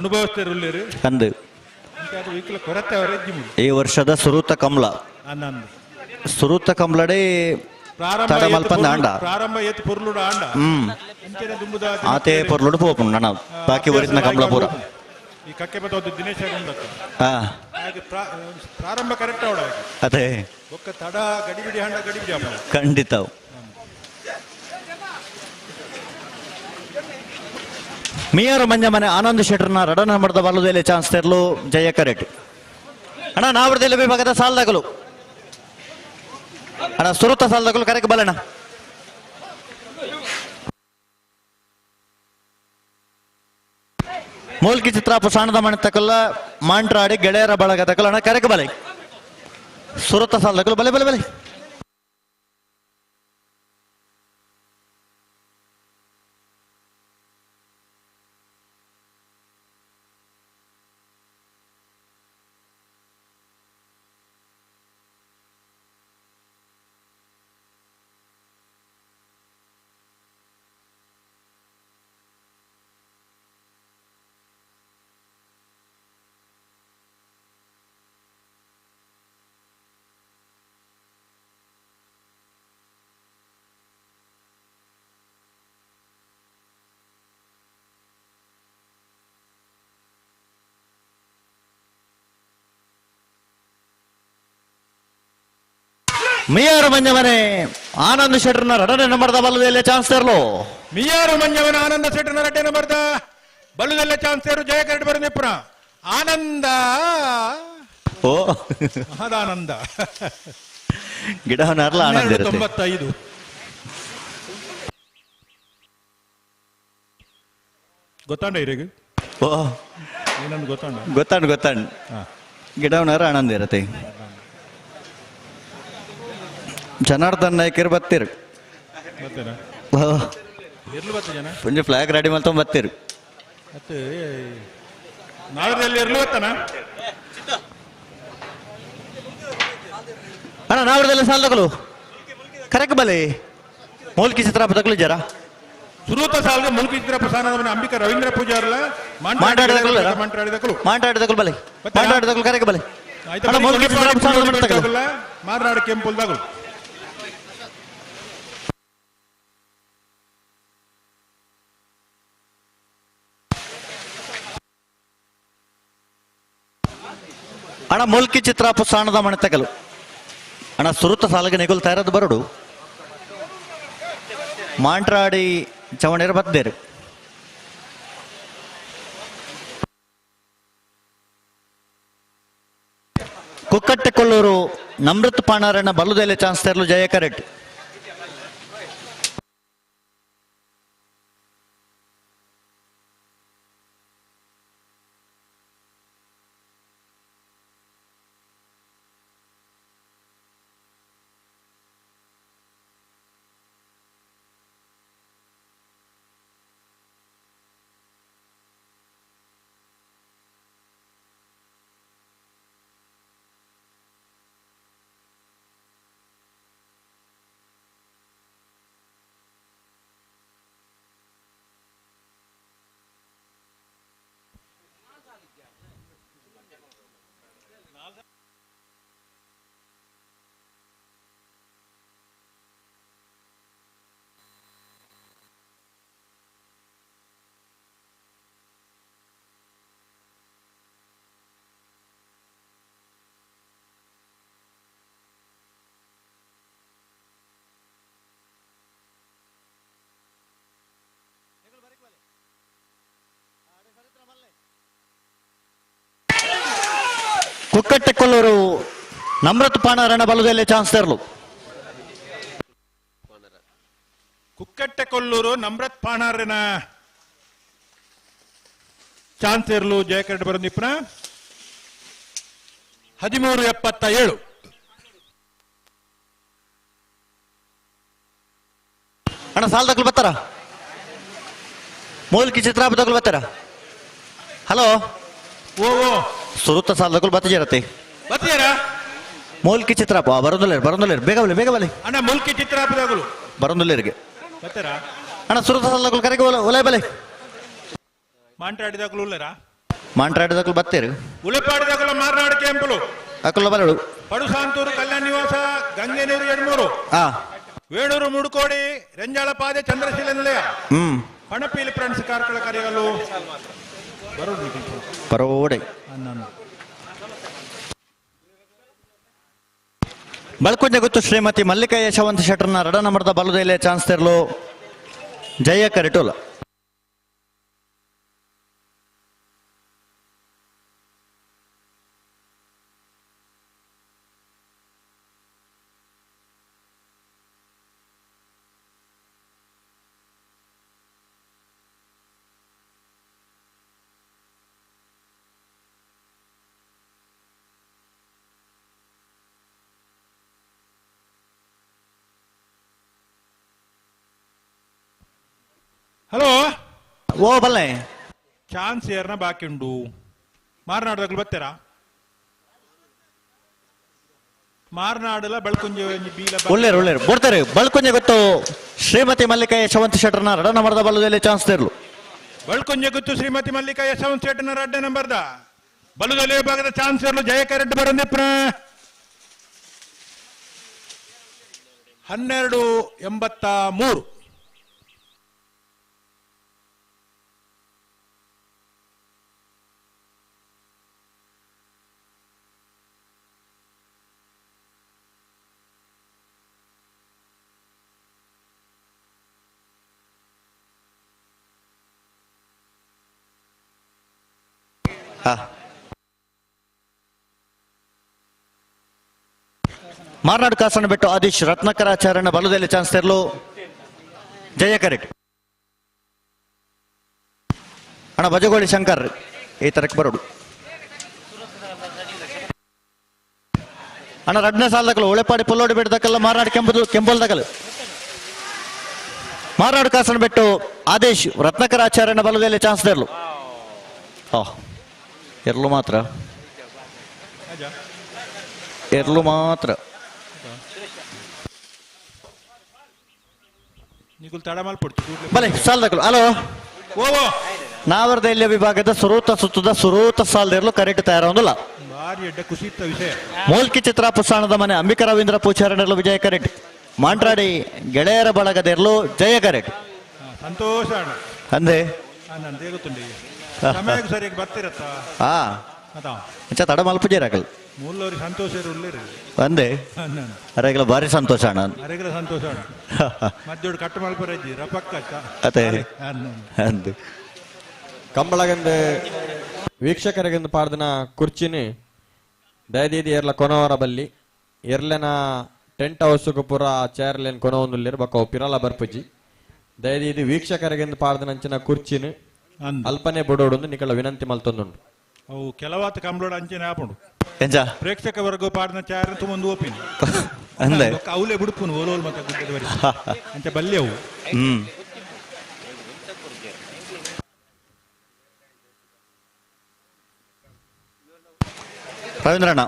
Speaker 15: ಅನುಭವಸ್ಥರುಲ್ಲೇರು
Speaker 11: ಅಂದು
Speaker 15: ಕೊರತೆ ಅವರ ಇಜ್ಜಿ
Speaker 11: ಈ ವರ್ಷದ ಸುರೂತ ಕಮಲ
Speaker 15: ಅನ್ನಂದು
Speaker 11: ಸುರೂತ ಕಮಲಡೆ
Speaker 15: ಪ್ರಾರಂಭ ಎತ್ತು ಪೊರ್ಲುಡು ಆಂಡ
Speaker 11: ಆತೆ ಪೊರ್ಲುಡು ಪೋಪುಂಡು ನಣ ಬಾಕಿ ವರಿಸಿನ ಕಮಲ ಪೂರ
Speaker 15: ಈ ಕಕ್ಕೆ ಬತ್ತ ದಿನೇಶ ಪ್ರಾರಂಭ ಕರೆಕ್ಟ್ ಅವಡ
Speaker 11: ಅದೇ
Speaker 15: ಒಕ್ಕ ತಡ ಗಡಿಬಿಡಿ ಹಂಡ ಗಡಿಬಿಡಿ ಅಪ್ಪ
Speaker 11: ಖಂಡಿತ ಮಿಯಾರ ಮಂಜಮನೆ ಆನಂದ್ ಶೆಟ್ಟರ್ನ ರಡ ನಂಬರ್ದ ಬಲುದೆಲೆ ಚಾನ್ಸ್ ತೆರಲು ಜಯ ಕರೆಟ್ ಅಣ್ಣ ನಾವರದೆಲೆ ವಿಭಾಗದ ಸಾಲ್ದಾಗಲು ಅಣ್ಣ ಸುರುತ ಸಾಲ್ದಾಗಲು ಕರೆಕ್ಟ್ ಬಲಣ್ಣ ಮೂಲ್ಕಿ ಚಿತ್ರಾಪು ಸಾಣದ ಮನೆ ತಕಲ್ಲ ಮಾಂಟ್ರಾಡಿ ಗೆಳೆಯರ ಬಳಗ ತಕಲ್ಲ ಅಣ್ಣ ಕರೆಕ್ಟ್ ಬಲೆ ಸುರತ ಸಾಲ್ದಾಗಲು ಬಲೆ ಬಲೆ ಬಲೆ ಮಿಯಾರು ಮಂಜಮನೆ ಆನಂದ್ ಶೆಟ್ಟರ್ನ ರಡನೆ ನಂಬರ್ದ ಬಲುದೆಲೆ ಚಾನ್ಸ್ ತೆರಲು
Speaker 15: ಮಿಯಾರು ಮಂಜಮನೆ ಆನಂದ ಶೆಟ್ಟರ್ನ ರಡ್ಡೆ ನಂಬರ್ದ ಬಲುದೆಲೆ ಚಾನ್ಸ್ ತೆರು ಜಯ ಕರೆಕ್ಟ್ ಬರೆದ ಪುರ ಆನಂದ
Speaker 11: ಓ
Speaker 15: ಮಹದಾನಂದ
Speaker 11: ಗಿಡವನರ್ಲ ಆನಂದ
Speaker 15: 95 ಗೊತ್ತಾಂಡ ಇರಿಗೆ
Speaker 11: ಓ
Speaker 15: ಏನಂದು ಗೊತ್ತಾಂಡ
Speaker 11: ಗೊತ್ತಾಂಡು ಗಿಡವನರ ಆನಂದ ಇರತ್ತೆ ಜನಾರ್ದನ್ ನಾಯ್ಕರು ಬತ್ತೀರು
Speaker 15: ಬರ್ತೇನೆ ಎರ್ಲು ಬತ್ತ ಜನ
Speaker 11: ಒಂಜಿ ಫ್ಲಾಗ್ ರೆಡಿ ಮಾಡ್ಕೊಂಡು ಬತ್ತೀರು
Speaker 15: ಮತ್ತೆ ನಾವರಲ್ಲಿ ಎರ್ಲು ಬತ್ತನ
Speaker 11: ಅಣ್ಣ ನಾವರದಲ್ಲಿ ಸಾಲ ತಗೊಳ್ಳು ಕರೆಕ್ಟ್ ಬಲೆ ಮೂಲ್ಕಿ ಚಿತ್ರ ತಗೊಳ್ಳಿ ಜರ
Speaker 15: ಸುರೂತ ಸಾಲ್ಗೆ ಮುಲ್ಕಿ ಚಿತ್ರ ಪ್ರಸಾದ ಅಂಬಿಕಾ ರವೀಂದ್ರ ಪೂಜಾರ್ಲ
Speaker 11: ಮಾತಾಡಿದಗಳು ಬಲೆ ಮಾತಾಡಿದಗಳು ಕರೆಕ್ಟ್ ಬಲೆ
Speaker 15: ಮಾರ್ನಾಡು ಕೆಂಪುಲ್ದಾಗಲು
Speaker 11: ಅಣ್ಣ ಮೂಲ್ಕಿ ಚಿತ್ರ ಪುಸಾಣದ ಮಣತಕಲು ಅಣ್ಣ ಸುರುತ ಸಾಲಿಗೆ ನಿಗುಲ್ ತಯಾರದು ಬರಡು ಮಾಂಟ್ರಾಡಿ ಚವಣೆರ ಬದ್ದೇರು ಕುಕ್ಕಟ್ಟೆಕೊಳ್ಳೂರು ನಮೃತ್ ಪಾಣಾರಣ್ಣ ಬಲ್ಲುದೆಲೆ ಚಾನ್ಸ್ ತೆರಲು ಜಯ correct ಕುಕ್ಕಟ್ಟೆಕೊಳ್ಳೂರು Namrath ಪಾಣಾರಣ್ಣ ಬಲ್ಲುದೆಲೆ chance ತೆರಲು
Speaker 15: ಕುಕ್ಕಟ್ಟೆಕೊಲ್ಲೂರು Namrath ಪಾಣಾರನ chance ತೆರಲು ಜಯ ಕರೆಕ್ಟ್ ಬರಂದಿಪ್ಪನ 13:77
Speaker 11: ಅಣ್ಣ ಸಾಲ ತಗೊಳ್ ಬರ್ತಾರ ಮೂಲ್ಕಿ ಚಿತ್ರ ತಗೊಳ್ ಬರ್ತಾರ ಹಲೋ
Speaker 15: ಓ
Speaker 11: ಸುರುತ್ತ ಸಾಲ ತಗೊಳ್ ಬತ್ತಿರತ್ತೆ
Speaker 15: ಬತ್ತೀರ
Speaker 11: ಮೂಲ್ಕಿ ಚಿತ್ರ ಬರೋದಿಲ್ಲ ಬೇಗ ಬಲೆ
Speaker 15: ಅಣ್ಣ ಮುಲ್ಕಿ ಚಿತ್ರಾಪದಾಗಲು
Speaker 11: ಬರೋದಿಲ್ಲರಿಗೆ
Speaker 15: ಬತ್ತೀರಾ
Speaker 11: ಅಣ್ಣ ಸುರುತ್ತ ಸಾಲ ತಗೊಳ್ ಕರೆಗೆ ಒಲೆ ಬಲೆ
Speaker 15: ಮಾಂಟ್ರಾಡಿದಾಗಲು ಉಳ್ಳರಾ
Speaker 11: ಮಾಂಟ್ರಾಡಿದಾಗಲು ಬತ್ತೇರು
Speaker 15: ಉಳಿಪಾಡಿದಾಗಲು ಮಾರ್ನಾಡು ಕೆಂಪಲು
Speaker 11: ಅಕ್ಕಲ್ಲ ಬರಡು
Speaker 15: ಪಡುಸಾಂತೂರು ಕಲ್ಯಾಣ ನಿವಾಸ ಗಂಗೆನೂರು ಎಡ್ಮೂರು ವೇಣೂರು ಮುಡುಕೋಡಿ ರೆಂಜಾಳ ಪಾದೆ ಚಂದ್ರಶೀಲ ನಿಲಯ ಪಣಪೀಲಿ ಫ್ರೆಂಡ್ಸ್ ಕಾರ್ಕಳ ಕರೆಯಲು
Speaker 11: ಪರೋಡೆ ಬಳ್ಕೊಂಜ ಗೊತ್ತು ಶ್ರೀಮತಿ ಮಲ್ಲಿಕಾ ಯಶವಂತ ಶೆಟ್ಟರ್ನ ರಡ ನಂಬರ್ದ ಬಲ್ಲುದೆಲೆ ಚಾನ್ಸ್ ತೆರಲು ಜಯ ಕರೆಟೋಲ
Speaker 15: ಹಲೋ
Speaker 11: ಓ ಬಲ್ಲೆ
Speaker 15: ಚಾನ್ಸ್ ಏರ್ನ ಬಾಕಿ ಉಂಡು ಮಾರ್ನಾಡ್ದಾಗಲು ಬರ್ತೀರಾ ಮಾರ್ನಾಡಲ ಬೆಳ್ಕೊಂಜ ಬೀಲ
Speaker 11: ಒಳ್ಳೆರು ಬರ್ತಾರೆ ಬಳ್ಕೊಂಜ ಗೊತ್ತು ಶ್ರೀಮತಿ ಮಲ್ಲಿಕಾ ಯಶವಂತ ಶೆಟ್ಟರ್ನ ರಡ ನಂಬರ್ದ ಬಲ್ಲುದೆಲೆ ಚಾನ್ಸ್ ತೆರಲು
Speaker 15: ಬಳ್ಕೊಂಜ ಗೊತ್ತು ಶ್ರೀಮತಿ ಮಲ್ಲಿಕಾ ಯಶವಂತ ಶೆಟ್ಟರ್ನ ರಡ್ಡ ನಂಬರ್ದ ಬಲ್ಲುದೆಲೆ ವಿಭಾಗದ ಚಾನ್ಸ್ ಇರಲು ಜಯ ಕರೆಕ್ಟ್ ಬರಂದಿಪ್ಪ 12:83
Speaker 11: ಮಾರ್ನಾಡು ಕಾಸನ ಬಿಟ್ಟು ಆದೀಶ್ ರತ್ನಾಕರಾಚಾರ್ಯನ ಬಲ್ಲುದೆಲೆ ಚಾನ್ಸ್ ತೆರಲು ಜಯ ಕರೆಕ್ಟ್ ಅಣ್ಣ ಬಜಗೋಳಿ ಶಂಕರ್ ಈ ತರಕ್ಕೆ ಬರೋಡು ಅಣ್ಣ ರಡ್ನೇ ಸಾಲದಕ್ಕಲು ಉಳೆಪಾಡಿ ಪುಲ್ಲೋಡಿ ಬಿಡ್ದಕ್ಕಲ್ಲ ಮಾರ್ನಾಡು ಕೆಂಪಲ್ದಕ್ಕಲು ಮಾರ್ನಾಡು ಕಾಸನ ಬಿಟ್ಟು ಆದೇಶ್ ರತ್ನಾಕರ ಆಚಾರ್ಯನ ಬಲದಲ್ಲಿ ಚಾನ್ಸ್ ದೇರ್ಲು ಎರ್ಲು ಮಾತ್ರ ಬಲೆ ಸಾಲದಕ್ಕಲು ಹಲೋ ನಾವರ್ದ ಇಲ್ಲಿಯ ವಿಭಾಗದ ಸುರೂತ ಸಾಲದಿರ್ಲು ಕರೆಕ್ಟ್ ತಯಾರೊಂದಿಲ್ಲ ಮೂಲ್ಕಿ ಚಿತ್ರ ಪುಸಾಣದ ಮನೆ ಅಂಬಿಕಾ ರವೀಂದ್ರ ಪೂಚಾರನೆರಲು ವಿಜಯ ಕರೆಕ್ಟ್ ಮಾಂಟ್ರಾಡಿ ಗೆಳೆಯರ ಬಳಗದಿರ್ಲು ಜಯ ಕರೆಕ್ಟ್
Speaker 15: ಸಂತೋಷ
Speaker 11: ಅಂದೆ ತಡ ಮಲ್ಪುಜೇರಾಕಲ್
Speaker 15: ಸಂತೋಷ
Speaker 11: ಅಂದೆ ಅರೆಗಳ ಭಾರಿ ಸಂತೋಷ ಅಣ್ಣ
Speaker 15: ಸಂತೋಷ ಮದ್ದೋಡು ಕಟ್ಟು ಮಲ್ಪರಜ್ಜಿ ರಪಕ್ಕ
Speaker 11: ಅದೇ ಅಂದು
Speaker 16: ಕಂಬಳಗಂದು ವೀಕ್ಷಕರಿಗೆಂದು ಪಾಡ್ದನ ಕುರ್ಚಿನಿ ದಯದೀದಿ ಎರ್ಲ ಕೊನವರ ಬಲ್ಲಿ ಎರ್ಲೆನ ಟೆಂಟ್ ಹೌಸ್ಗೂ ಪೂರ ಚೇರ್ಲೇನ್ ಕೊನವೊಂದುಲ್ಲೇರು ಬಕ್ಕ ಪಿರಲ ಬರ್ಪುಜಿ ದಯದೀದಿ ವೀಕ್ಷಕರಿಗೆಂದು ಪಾಡ್ದನಂಚಿನ ಕುರ್ಚಿನಿ ಅಲ್ಪನೆ ಬುಡೋಡು ನಿಕಳ ವಿನಂತಿ ಮಲ್ತೊಂದುಂಡು
Speaker 15: ಅವು ಕೆಲವಾತ ಕಂಬಳೋಡು ಅಂಚನೆ ಆಪುಂಡು ಪ್ರೇಕ್ಷಕ ವರ್ಗ ಪಾಡ್ನ ಚಾರ ತುಂಬೊಂದು ಓಪಿನ
Speaker 11: ಅಂದೆ
Speaker 15: ಅವಲೇ ಬಿಡುಪುನು ಓಲೋಲ್ ಮತ್ತೆ ಗುಡ್ಡದವರಿ ಅಂಚ ಬಲ್ಲಿ ಅವು
Speaker 11: ರವೀಂದ್ರಣ್ಣ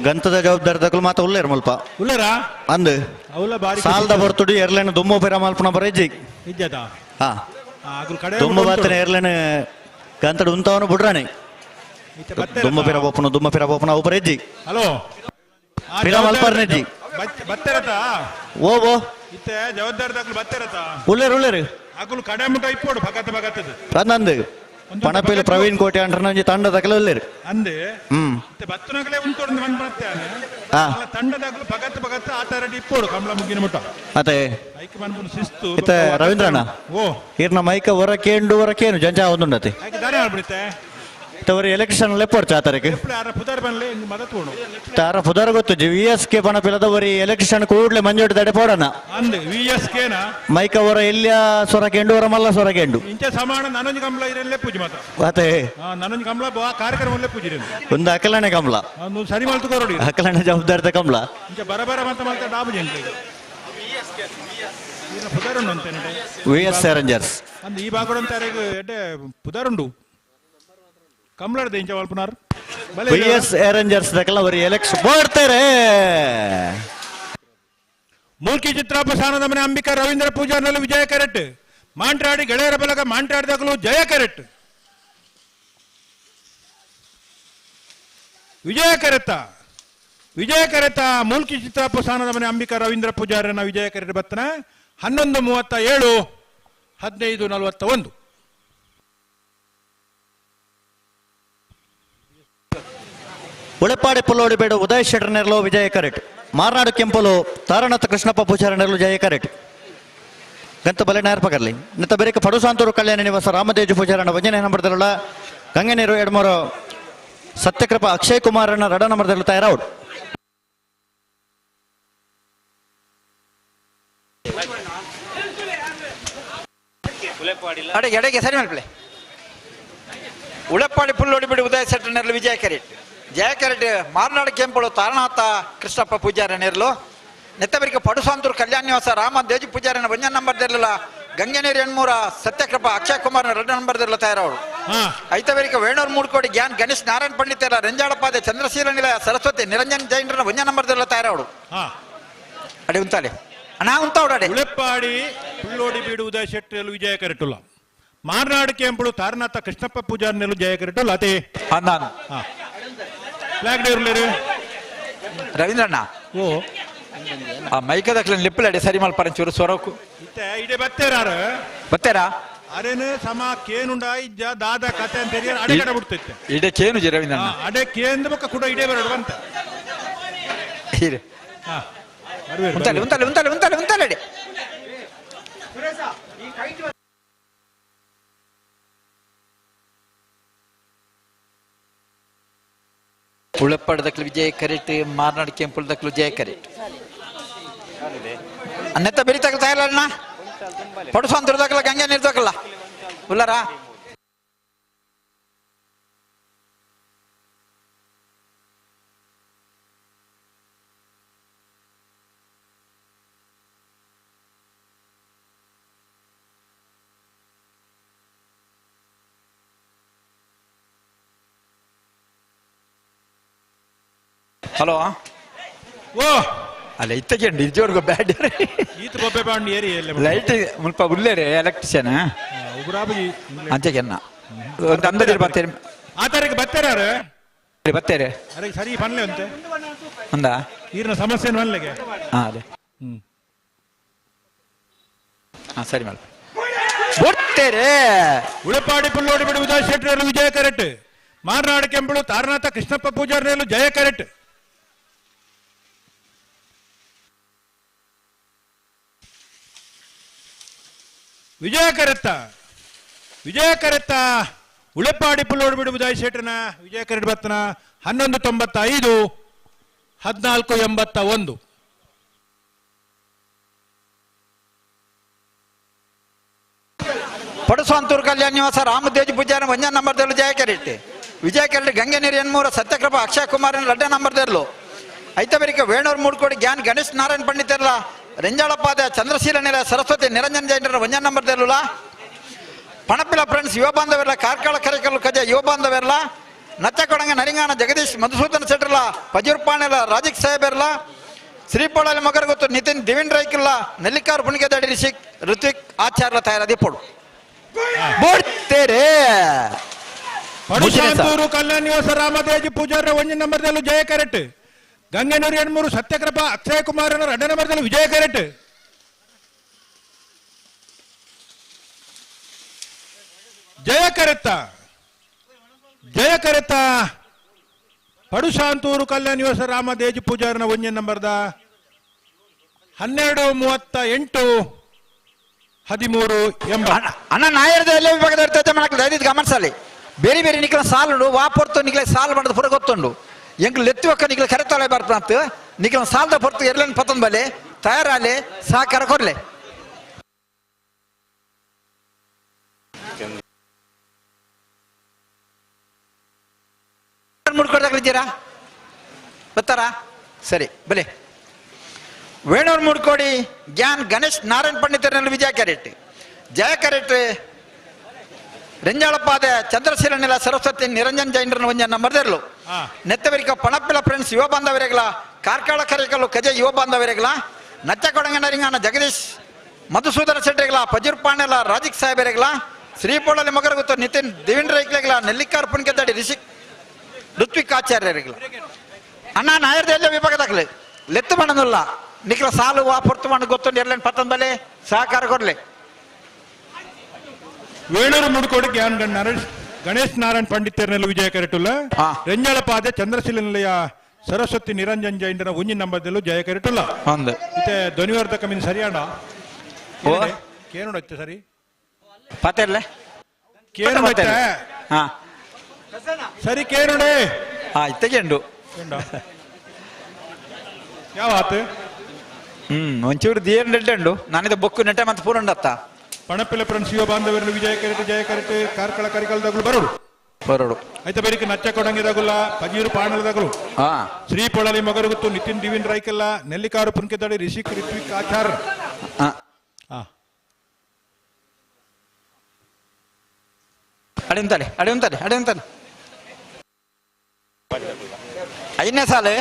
Speaker 11: ಗಂತದ ಜವಾಬ್ದಾರಿ ತಗೊಳ್ಳು ಮಾತ ಉಳ್ಳೇರು ಮಲ್ಪ
Speaker 15: ಉಳ್ಳೇರಾ
Speaker 11: ಅಂದು ಸಾಲದ ಬರ್ತುಡಿ ಎರ್ಲೇನು ದುಮ್ಮು ಪೇರ ಮಲ್ಪನ ಬರಜ್ಜಿ
Speaker 15: ಇಜ್ಜತಾ
Speaker 11: ಹಾ ದುಮ್ಮು ಬಾತನ ಎರ್ಲೇನು ಗಂತಡ ಉಂತವನು ಬಿಡ್ರಾನೆ ದುಮ್ಮ ಪಿರ ಬೋಪನ ಅವು ಬರಜ್ಜಿ
Speaker 15: ಹಲೋ
Speaker 11: ಪಿರ ಮಲ್ಪರ್ನೆಜ್ಜಿ
Speaker 15: ಬತ್ತೆರತ
Speaker 11: ಓ
Speaker 15: ಇತ್ತೆ ಜವಾಬ್ದಾರಿ ತಗೊಳ್ಳು ಬತ್ತೆರತ
Speaker 11: ಉಳ್ಳೇರು
Speaker 15: ಅಕುಲು ಕಡೆ ಮುಟ ಇಪ್ಪೋಡು ಭಗತ್ತದು
Speaker 11: ಅಂದು ಪಣಪೇಲಿ ಪ್ರವೀಣ್ ಕೋಟೆ ಅಂಡ್ರನಂಜಿ ತಂಡದಕಲ ಉಳ್ಳೇರು
Speaker 15: ಅಂದೆ ಬತ್ತನಗಲೇ ಉಂಟೋಡು ಮನ್ ಬರ್ತೇನೆ ತಂಡದಾಗಲು ಭಗತ್ ಆಟಾರಡಿ ಇಪ್ಪೋಡು ಕಮಲ ಮುಗಿನ ಮುಟ
Speaker 11: ಮತ್ತೆ
Speaker 15: ಐಕ್ ಮನ್ಪುನ ಶಿಸ್ತು
Speaker 11: ಇತ್ತೆ ರವೀಂದ್ರಣ್ಣ ಇರ್ನ ಮೈಕ ಹೊರಕೇನು ಜಂಜಾ ಒಂದುಂಡತೆ
Speaker 15: ದಾರಿ ಮಾಡ್ಬಿಡುತ್ತೆ
Speaker 11: ತವರಿ ಎಲೆಕ್ಷನ್ ಲೆಪ್ಪೋಡ್ ಚಾತರಕ್ಕೆ
Speaker 15: ಪುದಾರ್ ಬನ್ಲೆ ಮದತ್ ಕೊಡು
Speaker 11: ತಾರ ಪುದಾರ್ ಗೊತ್ತು VSK ಪಣಪಿಲದವರಿ ಎಲೆಕ್ಷನ್ ಕೂಡ್ಲೆ ಮಂಜೋಟಿ ತಡೆ ಪೋಡಣ
Speaker 15: ಅಂದೆ VSK ನ
Speaker 11: ಮೈಕ ಹೊರ ಎಲ್ಲಿಯ ಸೊರಕೆಂಡು ಹೊರ ಮಲ್ಲ ಸೊರಕೆಂಡು
Speaker 15: ಇಂಚ ಸಮಾನ ನನೊಂದು ಕಂಬಳ ಇರಲ್ಲೇ ಪೂಜೆ ಮಾತ
Speaker 11: ಮತ್ತೆ
Speaker 15: ನನೊಂದು ಕಂಬಳ ಕಾರ್ಯಕ್ರಮಲ್ಲೇ ಪೂಜೆ
Speaker 11: ಒಂದು ಅಕಲನೆ ಕಂಬಳ
Speaker 15: ಸರಿ ಮಲ್ತು ಕೊರಡಿ
Speaker 11: ಅಕಲನೆ ಜವಾಬ್ದಾರಿತ ಕಂಬಳ
Speaker 15: ಇಂಚ ಬರಬರ ಮಾತ ಡಾಬು ಜಂಟೆ ಪುದಾರುಂಡು ಅಂತೇನೆ
Speaker 11: VS Rangers
Speaker 15: ಅಂದ್ ಈ ಭಾಗಡು ಅಂತಾರೆ ಎಡ್ಡೆ ಪುದಾರುಂಡು ಕಂಬಳದ ಇಂಚ ಮಲ್ಪನಾರ್
Speaker 11: VS Rangers ದಕಲ ಅವರಿ ಎಲೆಕ್ಷನ್ ಮಾಡ್ತಾರೆ
Speaker 15: ಮೂಲ್ಕಿ ಚಿತ್ರಾಪಸಾನದ ಮನೆ ಅಂಬಿಕಾ ರವೀಂದ್ರ ಪೂಜಾರ್ನಲ್ಲಿ ವಿಜಯ ಕರೆಟ್ ಮಾಂಟ್ರಾಡಿ ಗೆಳೆಯರ ಬಲಗ ಮಾಂಟ್ರಾಡಿದಾಗಲೂ ಜಯ ಕರೆಟ್ ವಿಜಯ ಕರೆತ ಮೂಲ್ಕಿ ಚಿತ್ರಾಪಸಾನದ ಮನೆ ಅಂಬಿಕಾ ರವೀಂದ್ರ ಪೂಜಾರನ ವಿಜಯ ಕರೆಟ್ ಬತ್ತನ 11:37 15:41
Speaker 11: ಉಳೆಪಾಡಿ ಪುಲ್ಲೋಡಿ ಬೇಡ ಉದಯ್ ಶೆಟ್ಟರ್ ನೆರಲು ವಿಜಯ ಕರೆಟ್ ಮಾರ್ನಾಡು ಕೆಂಪಲು ತಾರಣತ್ತ ಕೃಷ್ಣಪ್ಪ ಪೂಜಾರ ನೆರಲು ಜಯ ಕರೆಟ್ ಗಂತ ಬಲೆ ನಾರ್ಪಕರ್ಲಿ ನಿತ್ತ ಬೇರೆ ಪಡುಸಾಂತೂರು ಕಲ್ಯಾಣ ನಿವಾಸ ರಾಮದೇಜು ಪೂಜಾರನ ವಂಜನೆ ನಂಬರ್ದಲ್ಲ ಗಂಗೆನೀರು ಎಡಮೂರು ಸತ್ಯಕೃಪ ಅಕ್ಷಯ್ ಕುಮಾರನ ರಡ ನಂಬರ್ದಲ್ಲ ತಯಾರೌಡ್
Speaker 14: ಎಡೆಗೆ ಸರಿ ಮಾಡ್ಕೊಳ್ಳಿ ಉಳೆಪಾಡಿ ಪುಲ್ಲೋಡಿ ಬಿಡು ಉದಯ ಶೆಟ್ಟರ್ ನೆರಲು ವಿಜಯ ಕರೆಟ್ ಜಯ ಕರೆಟ್ ಮಾರ್ನಾಡು ಕೆಂಪಳು ತಾರಣಾಥ ಕೃಷ್ಣಪ್ಪ ಪೂಜಾರ ನೆರಲು ನೆತ್ತಬರಿಗೆ ಪಡುಸಾಂತೂರು ಕಲ್ಯಾಣ ನಿವಾಸ ರಾಮ ದೇಜು ಪೂಜಾರನ ವಂಜನ ನಂಬರ್ದಿರಲಿಲ್ಲ ಗಂಗೆನೀರು ಎಣ್ಮೂರ ಸತ್ಯಕೃಪ ಅಕ್ಷಯ್ ಕುಮಾರ್ ಎರಡು ನಂಬರ್ದಿರಲ್ಲ ತಯಾರವಳು ಐತವರಿಗೆ ವೇಣೂರು ಮೂಡ್ಕೋಡಿ ಗ್ಯಾನ್ ಗಣೇಶ್ ನಾರಾಯಣ್ ಪಂಡಿತರ ರೆಂಜಾಳಪಾದೆ ಚಂದ್ರಶೀಲ ನಿಲಯ ಸರಸ್ವತಿ ನಿರಂಜನ್ ಜೈನರ ವಂಜನ ನಂಬರ್ದಿರಲ್ಲ ತಯಾರವಳು ಅಡೆ ಉಂತಾಳೆ ಅಣ್ಣ ಉಂತಾವಡೆ
Speaker 15: ಉಳೆಪ್ಪಾಡಿ ಪುಲ್ಲೋಡಿ ಬೀಡು ಉದಯ ಶೆಟ್ಟರ್ ವಿಜಯ ಕರೆಟುಲ್ಲ ಮಾರ್ನಾಡು ಕೆಂಪಳು ತಾರನಾಥ ಕೃಷ್ಣಪ್ಪ ಪೂಜಾರ್ ನೆರಲು ಜಯ ಕರೆಟುಲ್ಲ ಅದೇ
Speaker 14: ರವೀಂದ್ರಣ್ಣ ಆ ಮೈಕದಕ್ಲ ಲಿಪ್ಪಲಡೆ ಸರಿ ಮಲ್ಪರಂಚೂರು ಸ್ವರಕು
Speaker 15: ಇಡೆ
Speaker 14: ಬತ್ತೇರಾ
Speaker 15: ಅರೇನು ಸಮ ಕೇನುಂಡ ಇಜ್ಜ ದಾದ ಕತೆ ಅಂತ ಅಡೆಗಡ ಬಿಡ್ತೈತೆ
Speaker 14: ಇಡೆ ಕೇನು ಜಿ ರವೀಂದ್ರಣ್ಣ
Speaker 15: ಅಡೆ ಕೇಂದ್ರ ಬಕ್ಕ ಕೂಡ ಇಡೆ ಬರಡು ಬಂತ
Speaker 14: ಉಂತಲೆ ಉಂತಲೆ ಉಂತಲೆ ಉಂತಲೆ ಉಂತಲೆ ಉಳಪ್ಪಾಡದಕ್ಲು ವಿಜಯ ಕರೆಟ್ ಮಾರ್ನಾಡು ಕೆಂಪುಳದಕ್ಲು ಜಯ ಕರೆಟ್ ಅನ್ನೆತ್ತ ಬೆರಿತಕ್ಕ ತಯಾರಲ್ಲ ಪಡುಸಾಂತರದಕ್ಕಲ್ಲ ಗಂಗೆ ನೀರ್ದಕ್ಕಲ್ಲ ಉಲ್ಲರಾ ಹಲೋ
Speaker 5: ಓ
Speaker 14: ಅಲ್ಲ ಇತ್ತಕೊಂಡು ಇಜೋರ್ಗು ಬ್ಯಾಡ್
Speaker 5: ಈತ ಬೊಬ್ಬೆ ಬಾಂಡ್ ಏರಿ
Speaker 14: ಲೈಟ್ ಮುಲ್ಪ ಉಳ್ಳೇರಿ ಎಲೆಕ್ಟ್ರಿಷಿಯನ್
Speaker 5: ಉಗುರಾಬಿ
Speaker 14: ಅಂಚೆಗೆನ್ನ ಒಂದು ಅಂದದಿರು ಬರ್ತೇನೆ
Speaker 5: ಆ ತಾರೀಕು ಬರ್ತಾರ
Speaker 14: ಬರ್ತೇರೆ
Speaker 5: ಅರೆ ಸರಿ ಬನ್ಲೆ ಅಂತೆ
Speaker 14: ಅಂದ
Speaker 5: ಈರಿನ ಸಮಸ್ಯೆ ಬನ್ಲೆಗೆ
Speaker 14: ಅದೇ ಸರಿ ಮೇಡಮ್ ಬರ್ತೇರೆ
Speaker 5: ಉಳಪಾಡಿ ಪುಲ್ಲೋಡಿ ಬಿಡುವುದ ಶೆಟ್ಟರು ವಿಜಯ ಕರೆಟ್ ಮಾರ್ನಾಡು ಕೆಂಬಳು ತಾರನಾಥ ಕೃಷ್ಣಪ್ಪ ಪೂಜಾರಿನೇಲು ಜಯ ಕರೆಟ್ ವಿಜಯ ಕರೆತ್ತ ಉಳೆಪಾಡಿ ಪುಲ್ಲೋಡು ಬಿಡುವುದ ಶೆಟ್ಟರ್ನ ವಿಜಯ ಕರೆಟ್ ಬರ್ತನ 1195 1481
Speaker 14: ಪಡುಸ್ವಂತೂರು ಕಲ್ಯಾಣ ನಿವಾಸ ರಾಮದೇಜ್ ಪೂಜಾರಿ 1 ನಂಬರ್ದಲ್ಲೂ ಜಯ ಕೆರೆಟ್ ವಿಜಯ ಕೆರೆಟ್ ಗಂಗೆ ನೀರು ಎನ್ಮೂರ ಸತ್ಯಕೃಪ ಅಕ್ಷಯ್ ಕುಮಾರ್ 2 ನಂಬರ್ದಲ್ಲೂ ಐತಬರಿಕ ವೇಣೂರು ಮೂಡ್ಕೋಡಿ ಜ್ಞಾನ್ ಗಣೇಶ್ ನಾರಾಯಣ್ ಪಂಡಿತರ್ಲ ರೆಂಜಾಳಪಾದ ಚಂದ್ರಶೀಲ ನಿಲ ಸರಸ್ವತಿ ನಿರಂಜನ್ ಜೈನರ 1 ನಂಬರ್ದಲ್ಲೂ ಪಣಪಿಲ ಫ್ರೆಂಡ್ಸ್ ಯುವ ಬಾಂಧವೆಲ್ಲ ಕಾರ್ಕಳ ಕರಿಕಲ್ಲು ಕಜ ಯುವ ಬಾಂಧವೆಲ್ಲ ನಚ್ಚಕೊಡಂಗ ನರಿಂಗಾನ ಜಗದೀಶ್ ಮಧುಸೂದನ್ ಸೆಟ್ರಲ್ಲ ಪಜೂರ್ ಪಾಣೆಲ ರಾಜಿಕ್ ಸಾಹೇಬರ್ಲ ಶ್ರೀಪೋಳಲ್ಲಿ ಮಗರ ಗೊತ್ತು ನಿತಿನ್ ದಿವಿನ್ ರೈಕಿಲ್ಲ ನೆಲ್ಲಿಕಾರ್ ಪುಣಿಗೆದಡಿ ರಿಷಿಕ್ ಋತ್ವಿಕ್ ಆಚಾರ್ಯ ತಯಾರದಿ ಪೋಡು
Speaker 5: ಪಡುಶಾಂತೂರು ಕಲ್ಯಾಣ ನಿವಾಸ ರಾಮದೇಜಿ ಪೂಜಾರ 1 ನಂಬರ್ದಲ್ಲೂ ಜಯ ಕರೆಟ್ ಗಂಗೆನೂರು ಎಣ್ಮೂರು ಸತ್ಯಕೃಪ ಅಕ್ಷಯ್ ಕುಮಾರ್ 2 ನಂಬರ್ದಲ್ಲೂ ವಿಜಯ ಕರೆಟ್ ಜಯ ಕರೆತ್ತ ಪಡುಶಾಂತೂರು ಕಲ್ಯಾಣ ನಿವಾಸ ರಾಮದೇಜಿ ಪೂಜಾರನ 1 ನಂಬರ್ದ 1238 13
Speaker 14: ಅಣ್ಣ ನಾಯರ್ದ ಎಲ್ಲ ವಿಭಾಗದ ಇರ್ತೈತೆ ಮನಕ್ಕೆ ದಯದಿದ್ದು ಗಮನಿಸಲಿ ಬೇರೆ ಬೇರೆ ನಿಕ್ಲ ಸಾಲು ವಾಪೊರ್ತು ನಿಕ್ಲೆ ಸಾಲು ಮಾಡೋದು ಪುರ ಗೊತ್ತುಂಡು ಎಂಕ್ಲು ಎತ್ತುವಕ್ಕ ನಿಕ್ಲೆ ಕರೆತೊಳೆ ಬರ್ತಾಂತ ನಿಕ್ಲ ಸಾಲದ ಹೊರ್ತು ಎರಲೇನು ಪತ್ತೊಂದು ಬಲೆ ತಯಾರಾಲೆ ಸಹಕಾರ ಕೊರ್ಲೆ ಮುಡ್ಕೊಡ್ದಾಗ್ಲಿದ್ದೀರಾ ಬರ್ತಾರಾ ಸರಿ ಬಲೆ ವೇಣೂರು ಮೂಡ್ಕೋಡಿ ಜ್ಞಾನ್ ಗಣೇಶ್ ನಾರಾಯಣ್ ಪಂಡಿತರಲ್ಲಿ ವಿಜಯ ಕ್ಯಾರೆಟ್ ಜಯ ಕ್ಯಾರೆಟ್ ರೆಂಜಾಳಪಾದ ಚಂದ್ರಶೀಲ ನಿಲ ಸರಸ್ವತಿ ನಿರಂಜನ್ ಜೈನರನ್ನು 1 ನಂಬರ್ದಲ್ಲೂ ನೆತ್ತವರಿಕ ಪಣಪಿಲ ಫ್ರೆಂಡ್ಸ್ ಯುವ ಬಾಂಧವರೆಗಳ ಕಾರ್ಕಳ ಕರಿಕಲ್ಲು ಕಜ ಯುವ ಬಾಂಧವರೆಗಳ ನಚ್ಚಕೊಡಂಗ ನರಿಂಗಾನ ಜಗದೀಶ್ ಮಧುಸೂದನ ಶೆಟ್ಟಿಗಳ ಪಜೂರ್ ಪಾಣೆಲ ರಾಜಿಕ್ ಸಾಹೇಬರೆಗಳ ಶ್ರೀಪೋಳಲ್ಲಿ ಮಗರ ಗೊತ್ತು ನಿತಿನ್ ದಿವಿನ್ ರೈಕ್ಲೆಗಳ ನೆಲ್ಲಿಕಾರ್ ಪುಣಿಗೆದಡಿ ರಿಷಿಕ್ ಋತ್ವಿಕ್ ಆಚಾರ್ಯರೆಗಳ ಅಣ್ಣ ನಾಯರ್ದ ಎಲ್ಲ ವಿಭಾಗದಾಗಲಿ ಲೆತ್ತು ಮಾಡೋದಿಲ್ಲ ನಿಕ್ಲ ಸಾಲು ವಾಪೊರ್ತು ಮಾಡಿ ಗೊತ್ತುಂಡು ಎರಲೇನು ಪತ್ತೊಂದು ಬಲೆ ಸಹಕಾರ ಕೊಡ್ಲೆ
Speaker 5: ವೇಣೂರು ಮುಡ್ಕೋಡಿ ಜ್ಞಾನ್ ಗಣೇಶ್ ನಾರಾಯಣ್ ಪಂಡಿತರ್ನೆಲ್ಲ ವಿಜಯ ಕರೆಟುಲ್ಲ ರೆಂಜಾಳಪಾದ ಚಂದ್ರಶೀಲ ನಿಲಯ ಸರಸ್ವತಿ ನಿರಂಜನ್ ಜೈನರ 1 ನಂಬರ್ದಲ್ಲೂ ಜಯ ಕರೆಟುಲ್ಲ ಮತ್ತೆ ಧ್ವನಿವರ್ಧಕ ಮೀನು ಸರಿಯಾಣ ಕೇನೋಡತ್ತೆ ಸರಿ
Speaker 14: ಪತೆರ್ಲೆ
Speaker 5: ಕೇನೋಡತ್ತೆ ಸರಿ ಕೇನೋಡೆ
Speaker 14: ಇತ್ತಗೆಂಡು
Speaker 5: ಯಾವ ಆತು
Speaker 14: ಒಂಚೂರು ದಿಯರ್ ನೆಡ್ಡು ನಾನಿದ ಬೊಕ್ಕು ನೆಟ್ಟ ಮತ್ತೆ ಪೂರಂಡತ್ತ
Speaker 5: ಪಣಪಿಲ ಫ್ರೆಂಡ್ಸ್ ಯುವ ಬಾಂಧವರಲ್ಲಿ ವಿಜಯ ಕರೆಟ್ ಜಯ ಕರೆಟ್ ಕಾರ್ಕಳ ಕರಿಕಲ್ದಾಗಲು ಬರೋಡು ಐತ ಬರೀಕ ನಚ್ಚ ಕೊಡಂಗಿದಾಗುಲ್ಲ ಪಜೀರು ಪಾಣಲದಾಗಲು ಶ್ರೀಪೊಳಲಿ ಮಗರುಗುತ್ತು ನಿತಿನ್ ದಿವಿನ್ ರೈಕೆಲ್ಲ ನೆಲ್ಲಿಕಾರು ಪುನ್ಕೆದಡಿ ರಿಷಿಕ್ ಋತ್ವಿಕ್ ಆಚಾರ್
Speaker 14: ಅಡೆ ಉಂತಾನೆ 5ನೇ ಸಾಲೆ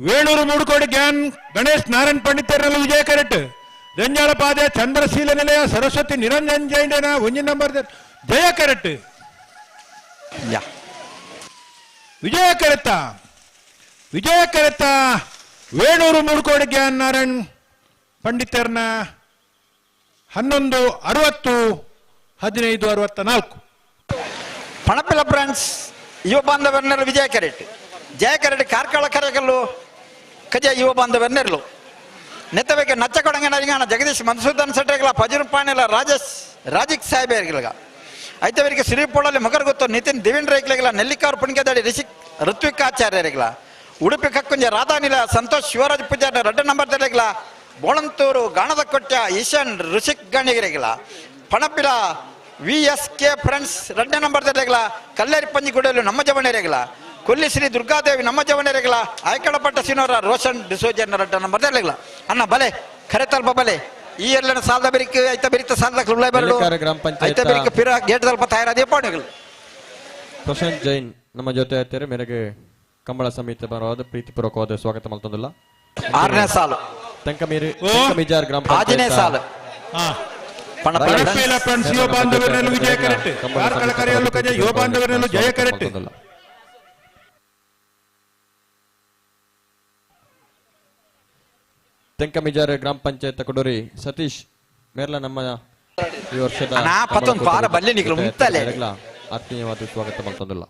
Speaker 5: ವೇಣೂರು ಮೂಡುಕೋಡಿ ಜ್ಞಾನ್ ಗಣೇಶ್ ನಾರಾಯಣ್ ಪಂಡಿತರ್ನಲ್ಲಿ ವಿಜಯ ಕರೆಟ್ ರೆಂಜಾಳಪಾದ ಚಂದ್ರಶೀಲ ನಿಲಯ ಸರಸ್ವತಿ ನಿರಂಜನ್ ಜೈಂಡನ 1 ನಂಬರ್ ಜಯ ಕರೆಟ್ ವಿಜಯ ಕರೆತ್ತ ವೇಣೂರು ಮೂಡುಕೋಡಿ ಜ್ಞಾನ್ ನಾರಾಯಣ್ ಪಂಡಿತರ್ನ 1160 1564
Speaker 14: ಪಣಪಿಲ ಫ್ರೆಂಡ್ಸ್ ಯುವ ಬಾಂಧವರನ್ನೆಲ್ಲ ವಿಜಯ ಕೆರೆಟ್ ಜಯ ಕೆರೆಟ್ ಕಾರ್ಕಳ ಕರೆಗಲ್ಲು ಕಜ ಯುವ ಬಾಂಧವರನ್ನೆರಲು ನೆತ್ತಬೇಕು ನಚ್ಚಕೊಡಂಗ ನರಿಂಗಾನ ಜಗದೀಶ್ ಮಧುಸೂದನ್ ಸೆಟ್ರೆಗಳ ಪಜೂರ್ ಪಾಣೆಲ ರಾಜಿಕ್ ಸಾಹೇಬರ್ಗಳ ಐತವರಿಗೆ ಶ್ರೀಪೋಳಲ್ಲಿ ಮಗರ ಗೊತ್ತು ನಿತಿನ್ ದಿವಿನ್ ರೈಕ್ಲೆಗಳ ನೆಲ್ಲಿಕಾರ್ ಪುಣಿಗೆದಡಿ ರಿಷಿಕ್ ಋತ್ವಿಕ್ ಆಚಾರ್ಯರೆಗಳ ಉಡುಪಿ ಕಕ್ಕುಂಜ ರಾಧಾನಿಲ ಸಂತೋಷ್ ಶಿವರಾಜ್ ಪೂಜಾರ 2 ನಂಬರ್ದಲ್ಲಿಗಳ ಬೋಳಂತೂರು ಗಾಣದ ಕೊಟ್ಟ ಈಶಾನ್ ಋಷಿಕ್ ಗಣಿಗರೆಗಳ ಪಣಪಿಲ VSK ಫ್ರೆಂಡ್ಸ್ 2 ನಂಬರ್ದಲ್ಲಿಗಳ ಕಲ್ಲೇರಿ ಪಂಜಿಗುಡಿಯಲು ನಮ್ಮ ಜವಣೆರೆಗಳ ಕೊಲ್ಲಿ ಶ್ರೀ ದುರ್ಗಾದೇವಿ ನಮ್ಮ ಜವಣೆರೆಗಳ ಆಯ್ಕಳಪಟ್ಟ ಸಿನೋರ ರೋಷನ್ ಡಿಸೋಜನ್ 2 ನಂಬರ್ದಲ್ಲಿಗಳ ಅಣ್ಣ ಬಲೆ ಖರೆತಲ್ಪ ಬಲೆ ಈ ಎಲ್ಲ ಸಾಲದ ಬೆರಿಕೆ ಐತ ಬೆರಿತ ಸಾಲದ ಉಳ್ಳೈ ಬರಲು ಐತ ಬೆರಿಕೆ ಪಿರ ಗೇಟ್ ಸ್ವಲ್ಪ ತಯಾರಾದ ಪಾಣೆಗಳು
Speaker 16: ಪ್ರಶಾಂತ್ ಜೈನ್ ನಮ್ಮ ಜೊತೆ ಇರ್ತಾರೆ ಮೇರೆಗೆ ಕಂಬಳ ಸಮಿತಿ ಪರವಾದ ಪ್ರೀತಿಪೂರ್ವಕವಾದ ಸ್ವಾಗತ ಮಲ್ತಂದಿಲ್ಲ
Speaker 14: 6ನೇ ಸಾಲು
Speaker 16: ತೆಂಕಮಿಜಾರ್ ಗ್ರಾಮ
Speaker 14: 5ನೇ ಸಾಲು
Speaker 15: ಪಣಪೇಲ ಫ್ರೆಂಡ್ಸ್ ಯುವ ಬಾಂಧವರನ್ನು ವಿಜಯ ಕರೆಕ್ಟ್ ಕಾರ್ಕಳ ಕರೆಯಲು ಕಜ ಯುವ ಬಾಂಧವರನ್ನು ಜಯ ಕರೆಕ್ಟ್
Speaker 16: ತೆಂಕಮಿಜಾರ್ ಗ್ರಾಮ ಪಂಚಾಯತ್ ಕೊಡೂರಿ ಸತೀಶ್ ಮೇರ್ಲ ನಮ್ಮ ಈ ವರ್ಷದ ಆತ್ಮೀಯವಾದ ಸ್ವಾಗತ ಮಲ್ತಂದಿಲ್ಲ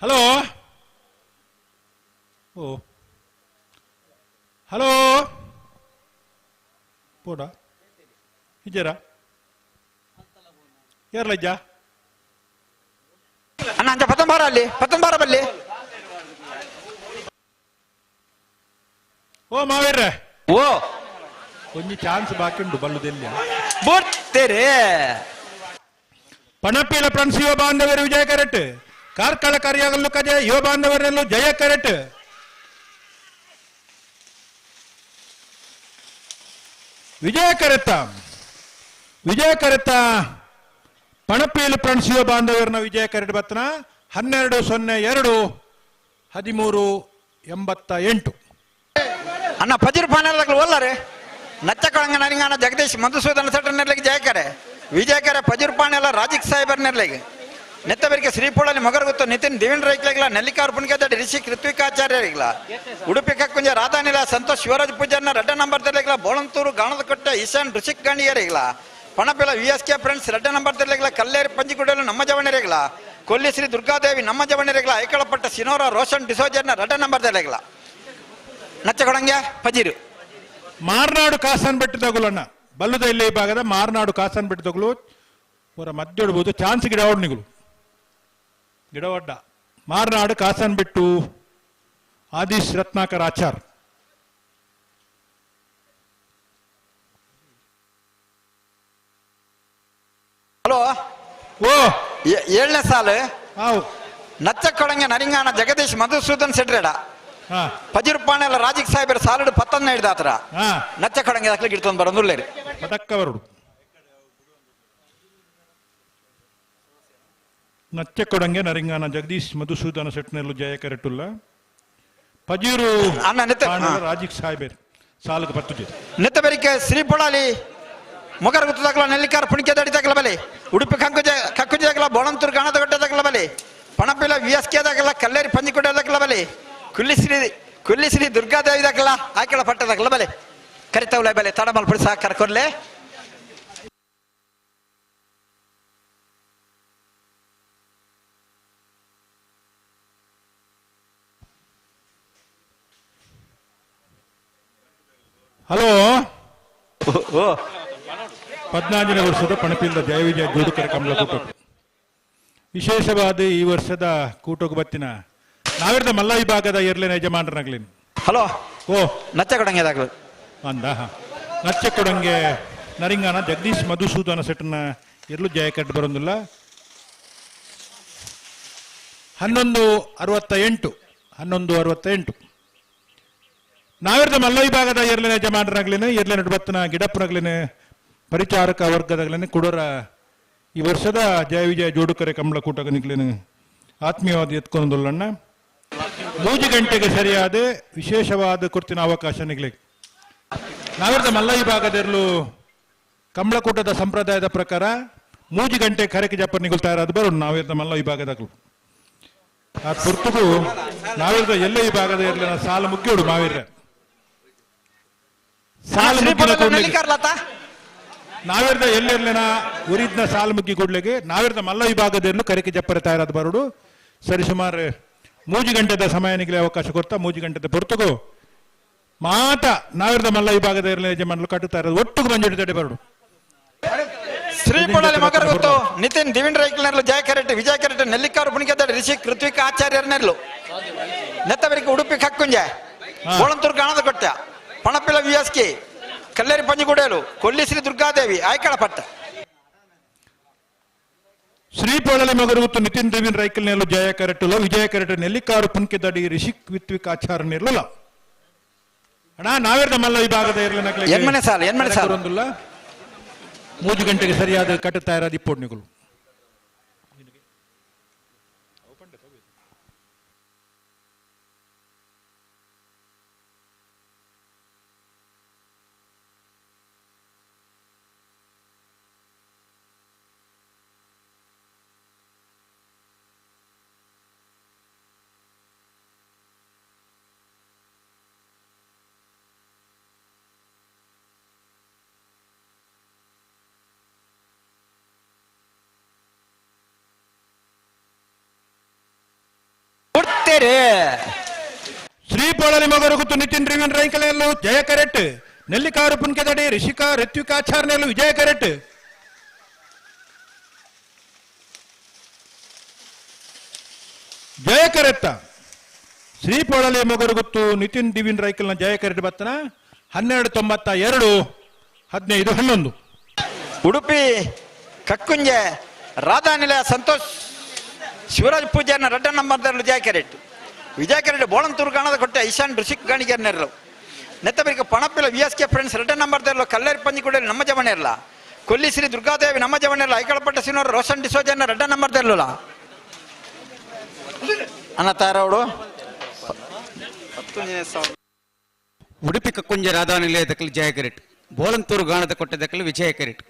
Speaker 15: ಹಲೋ ಓ ಹಲೋ ಪೋಡ ಇಜ್ಜರ ಯಾರಲ್ಲ
Speaker 14: ಅಣ್ಣ ಅಂಚ 19 ಬಲ್ಲಿ
Speaker 15: ಓ ಮಾವೇರ್ರೆ
Speaker 14: ಓ
Speaker 15: ಒಂಜಿ ಚಾನ್ಸ್ ಬಾಕಿ ಉಂಟು ಬಲ್ಲುದೆಲ್ಲ
Speaker 14: ಬೋರ್ತೇರೆ
Speaker 15: ಪಣಪೇಲ ಫ್ರೆಂಡ್ಸ್ ಯುವ ಬಾಂಧವರು ವಿಜಯ ಕರೆಕ್ಟ್ ಕಾರ್ಕಳ ಕರೆಯಲು ಕಜೆ ಯುವ ಬಾಂಧವರಲ್ಲೂ ಜಯ ಕರೆಕ್ಟ್ ವಿಜಯ ಕರೆತ್ತ ಪಣಪೇಲು ಫ್ರೆಂಡ್ಸ್ ಯುವ ಬಾಂಧವರನ್ನ ವಿಜಯ ಕರೆಕ್ಟ್ ಬತ್ತನ 12-02-13-88
Speaker 14: ಅಣ್ಣ ಫಜೀರ್ ಪಾನರ್ದಾಗಲು ಒಲ್ಲರೆ ನಚ್ಚಕೊಳಂಗ Naringana Jagadish Madhusudana centre ನೆರ್ಲಿಗೆ ಜಯಕರೆ ವಿಜಯಕರೆ ಫಜೀರ್ ಪಾನೆಲ್ಲ ರಾಜಿಕ್ ಸಾಹೇಬರ್ ನೆರ್ಲಿಗೆ ನೆತ್ತಬರಿಗೆ ಶ್ರೀಪೋಳಲ್ಲಿ ಮೊಗರಗುತ್ತು Nitin Devendra ರೈಕ್ಲಾಗಿಲ್ಲ ನೆಲ್ಲಿಕಾರ್ ಪುಣ್ಕದಡಿ Rishik ಋತ್ವಿಕಾಚಾರ್ಯರಿಗಿಲ್ಲ Udupi ಕಕ್ಕುಂಜ ರಾಧಾನಿಲ Santosh Shivraj ಪೂಜಾರ್ನ red number ತರಲಿಲ್ಲ Bolantur ಗಾಣದಕೊಟ್ಟ Ishaan ಋಷಿಕ್ ಗಾಣಿಯರಿಗಿಲ್ಲ ಪಣಪೆಲ VSK friends red number ತರಲಿಲ್ಲ ಕಲ್ಲೇರಿ ಪಂಜಿಗುಡಲು ನಮ್ಮ ಜವಣರಿಗಿಲ್ಲ ಕೊಲ್ಲಿ ಶ್ರೀ ದುರ್ಗಾದೇವಿ ನಮ್ಮ ಜವಣರಿಗಿಲ್ಲ ಐಕಳಪಟ್ಟ ಸಿನೋರ ರೋಷನ್ ಡಿಸೋಜರ್ನ ರೆಡ್ಡ ನಂಬರ್ ತರಲಿಲ್ಲ ನಚ್ಚಕೊಳಂಗೆ ಫಜೀರು
Speaker 15: ಮಾರ್ನಾಡು ಕಾಸನ್ ಬೆಟ್ಟು ತಗೊಳ್ಳೋಣ ಬಲ್ಲುದ ಇಲ್ಲಿ ಭಾಗದ ಮಾರ್ನಾಡು ಕಾಸನ್ ಬೆಟ್ಟು ತಗೊಳ್ಳು ಅವರ ಮಧ್ಯ ಇಡ್ಬೋದು ಚಾನ್ಸ್ ಗಿಡವಡ್ನಿಗಳು ಗಿಡವಡ್ಡ ಮಾರ್ನಾಡು ಕಾಸನ್ ಬಿಟ್ಟು ಆದಿಶ್ ರತ್ನಾಕರ್ ಆಚಾರ್
Speaker 14: ಹಲೋ
Speaker 15: ಓ
Speaker 14: 7ನೇ ಸಾಲು ನಚ್ಚಕೊಳಂಗೆ ನರಿಂಗಾನ ಜಗದೀಶ್ ಮಧುಸೂದನ್ ಸೆಟ್ರೇಡ ಫಜೀರ್ ಪಾಣೆಲ್ಲ ರಾಜಿಕ್ ಸಾಹೇಬರ ಸಾಲಡು 11 ಹಿಡಿದಾತ್ರ ನಚ್ಚಕೊಳಂಗೆ ದಾಖಲೆ ಗಿಡ್ತೊಂದು ಬರೋದಿಲ್ಲ
Speaker 15: ಪದಕ್ಕವರುಡು ನಚ್ಚಕೊಡಂಗೆ ನರಿಂಗಾನ ಜಗದೀಶ್ ಮಧುಸೂದನ ಸೆಟ್ನೆಲ್ಲು ಜಯ ಕರೆಟ್ಟುಲ್ಲ ಫಜೀರು ರಾಜಿಕ್ ಸಾಹೇಬರ್ ಸಾಲಕ್ಕೆ 10 ಜೊತೆ
Speaker 14: ನೆತ್ತಬೆರಿಕೆ ಶ್ರೀಪೊಳಾಲಿ ಮೊಗರ ಗುತ್ತದಾಗಲ ನೆಲ್ಲಿಕಾರ ಪುಣಿಕೆ ದಡಿದಾಗಲ ಬಲೆ ಉಡುಪಿ ಕಕ್ಕುಂಜಾಗಲ ಬೋಳಂತೂರು ಗಾಣದ ಗಡ್ಡದಾಗಲ ಬಲೆ ಪಣಪಿಲ VSK ದಾಗಲ ಕಲ್ಲೇರಿ ಪಂಜಿಕೊಡ್ಡದಾಗಲ ಬಲೆ ಕುಲ್ಲಿ ಶ್ರೀ ದುರ್ಗಾದೇವಿದಾಗಲ ಆಯ್ಕೆಳ ಪಟ್ಟದಾಗಲ ಬಲೆ ಕರಿತವಲ ಬಲೆ ತಡಮಲ್ ಪುಡಿ ಸಹಕಾರ ಕೊರ್ಲೆ
Speaker 15: ಹಲೋ 14ನೇ ವರ್ಷದ ಪಣಪಿಲ್ದ ಜಯವಿಜಯ ಜೋಡುಕರ ಕಮಲ ಕೂಟ ವಿಶೇಷವಾದ ಈ ವರ್ಷದ ಕೂಟಕ್ಕೆ ಬತ್ತಿನ ನಾವಿರ್ದ ಮಲ್ಲ ವಿಭಾಗದ ಎರ್ಲಿನ ಯಜಮಾನರಾಗ್ಲೇನು
Speaker 14: ಹಲೋ
Speaker 15: ಓ
Speaker 14: ನಚ್ಚಕೊಡಂಗೆ
Speaker 15: ಅಂದ ನಚ್ಚಕೊಡಂಗೆ ನರಿಂಗಾನ ಜಗದೀಶ್ ಮಧುಸೂದನ ಸೆಟ್ನ ಎರ್ಲು ಜಯ ಕಟ್ಟು ಬರೋದಿಲ್ಲ 1168 ನಾವಿರ್ದ ಮಲ್ಲ ವಿಭಾಗದ ಎರ್ಲಿನ ಯಜಮಾನರಾಗ್ಲೇನು ಎರ್ಲಿನ ನಡುಬತ್ತನ ಗಿಡಪ್ಪರಾಗ್ಲೇನು ಪರಿಚಾರಕ ವರ್ಗದಾಗ್ಲೇನು ಕುಡೋರ ಈ ವರ್ಷದ ಜಯ ವಿಜಯ ಜೋಡುಕರೆ ಕಮಲ ಕೂಟಕ್ಕೆ ನಿಕ್ಲೇನು ಆತ್ಮೀಯವಾದ ಎತ್ಕೊಂಡೊಲ್ಲಣ್ಣ 3 ಗಂಟೆಗೆ ಸರಿಯಾದ ವಿಶೇಷವಾದ ಕುರ್ತಿನ ಅವಕಾಶ ನಿಗ್ಲಿ ನಾವಿರ್ದ ಮಲ್ಲ ವಿಭಾಗದಲ್ಲೂ ಕಮಲಕೂಟದ ಸಂಪ್ರದಾಯದ ಪ್ರಕಾರ 3 ಗಂಟೆ ಕರೆಗೆ ಜಪ್ಪ ನಿಗುಲ್ತಾ ಇರೋದು ಬರೋಣ ನಾವಿರ್ದ ಮಲ್ಲ ವಿಭಾಗದಾಗಲು ಆ ತುರ್ತುಗೂ ನಾವಿರ್ದ ಎಲ್ಲ ವಿಭಾಗದ ಇರ್ಲಿನ ಸಾಲ ಮುಗ್ಗಿಯೋಡು ಮಾವಿರ್ರೆ ಸಾಲ ನಾವಿರ್ದ ಎಲ್ಲಿರ್ಲಿನ ಉರಿದ್ನ ಸಾಲ ಮುಗ್ಗಿ ಕೊಡ್ಲಿಕ್ಕೆ ನಾವಿರ್ದ ಮಲ್ಲ ವಿಭಾಗದಲ್ಲೂ ಕರೆಗೆ ಜಪ್ಪರೆ ತಯಾರಾದ ಬರೋಡು ಸರಿಸುಮಾರು 3 ಗಂಟೆದ ಸಮಯ ನಿಗಲಿ ಅವಕಾಶ ಕೊಡ್ತಾ 3 ಗಂಟೆದ ಪೊರ್ತುಗು ಮಾತ ನಾವಿರ್ದ ಮಲ್ಲ ವಿಭಾಗದ ಇರಲಿ ಯಜಮಾನರು ಕಟ್ಟುತ್ತಾ ಇರೋದು ಒಟ್ಟಿಗೆ ಬಂದಿಡ್ತಡೆ ಬರೋಡು
Speaker 14: ಶ್ರೀಪೊಳಲಿ ಮಗರ ಗೊತ್ತು ನಿತಿನ್ ದಿವಿನ್ ರೈಕಲ್ನರ್ಲು ಜಯ ಕೆರೆಟ್ ವಿಜಯ ಕೆರೆಟ್ ನೆಲ್ಲಿಕಾರು ಪುಣಿಗೆದ ರಿಷಿಕ್ ಋತ್ವಿಕ್ ಆಚಾರ್ಯರ್ನೆರ್ಲು ನೆತ್ತವರಿಗೆ ಉಡುಪಿ ಕಕ್ಕುಂಜೆ ಬೋಳಂತೂರು ಕಾಣದ ಕೊಟ್ಟ ಪಣಪಿಲ ವಿಎಸ್ಕೆ ಕಲ್ಲೇರಿ ಪಂಜಿಗುಡೇಲು ಕೊಲ್ಲಿಶ್ರೀ ದುರ್ಗಾದೇವಿ ಆಯ್ಕಳಪಟ್ಟ
Speaker 15: ಶ್ರೀಪೊಳಲಿ ಮಗರುಗುತ್ತು ನಿತಿನ್ ದಿವಿನ್ ರೈಕಲ್ನೆರ್ಲು ಜಯ ಕೆರೆಟ್ಟುಲ ವಿಜಯ ಕೆರೆಟ್ ನೆಲ್ಲಿಕಾರು ಪುಣಿಕೆದಡಿ ರಿಷಿಕ್ ಋತ್ವಿಕ್ ಆಚಾರ್ಯರ್ನೆರ್ಲು ಅಣ್ಣ ನಾವೇರ್ದ ಮಲ್ಲ ವಿಭಾಗದ
Speaker 14: ಎನ್ಮನೆ ಸಾಲ
Speaker 15: ಒಂದಿಲ್ಲ 3 ಗಂಟೆಗೆ ಸರಿಯಾದ ಕಟ್ಟುತ್ತಾ ಇರೋದು ಇಪ್ಪೊಡ್ನಿಗಳು ಶ್ರೀಪೊಳಲಿ ಮಗರುಗುತ್ತು ನಿತಿನ್ ದಿವಿನ್ ರೈಕಲ್ನೆರ್ಲು ಜಯ ಕೆರೆಟ್ ನೆಲ್ಲಿಕಾರು ಪುಣಿಕೆದಡಿ ರಿಷಿಕಾ ಋತ್ವಿಕ್ ಆಚಾರ್ಯರ್ನೆರ್ಲು ವಿಜಯ ಕೆರೆಟ್ ಜಯ ಕೆರೆತ್ತ ಶ್ರೀಪೊಳಲಿ ಮಗರುಗುತ್ತು ನಿತಿನ್ ದಿವಿನ್ ರೈಕಲ್ನ ಜಯ ಕೆರೆಟ್ ಬತ್ತನ 1292 1511
Speaker 14: ಉಡುಪಿ ಕಕ್ಕುಂಜೆ ರಾಧಾನಿಲಯ ಸಂತೋಷ್ ಶಿವರಾಜ್ ಪೂಜಾರಿನ ರೆಡ್ಡ ನಂಬರ್ದರ್ಲು ಜಯ ಕೆರೆಟ್ ವಿಜಯ ಕೆರೆಟ್ ಬೋಳಂತೂರು ಕಾಣದ ಕೊಟ್ಟೆ ಈಶಾನ್ ಋಷಿಕ್ ಗಾಣಿಗೆರ್ನೆರ್ಲು ನೆತ್ತಬರಿಗೆ ಪಣಪಿಲ ವಿಎಸ್ಕೆ ಫ್ರೆಂಡ್ಸ್ ರೆಡ್ಡ ನಂಬರ್ದರ್ಲು ಕಲ್ಲೇರಿ ಪಂಜಿಗುಡೇಲು ನಮ್ಮ ಜವನೆರ್ಲ ಕೊಲ್ಲಿಶ್ರೀ ದುರ್ಗಾದೇವಿ ನಮ್ಮ ಜವನೆರ್ಲ ಐಕಳಪಟ್ಟ ಸಿನೋರ್ ರೋಷನ್ ಡಿಸೋಜನ ರೆಡ್ಡ ನಂಬರ್ದರ್ಲು ಅನ್ನ ತಾರವಡು
Speaker 12: ಉಡುಪಿ ಕಕ್ಕುಂಜ ರಾಧಾನಿಲಯದಕ್ಕಲು ಜಯ ಕೆರೆಟ್ ಬೋಳಂತೂರು ಗಾಣದ ಕೊಟ್ಟದಕ್ಕಲು ವಿಜಯ ಕೆರೆಟ್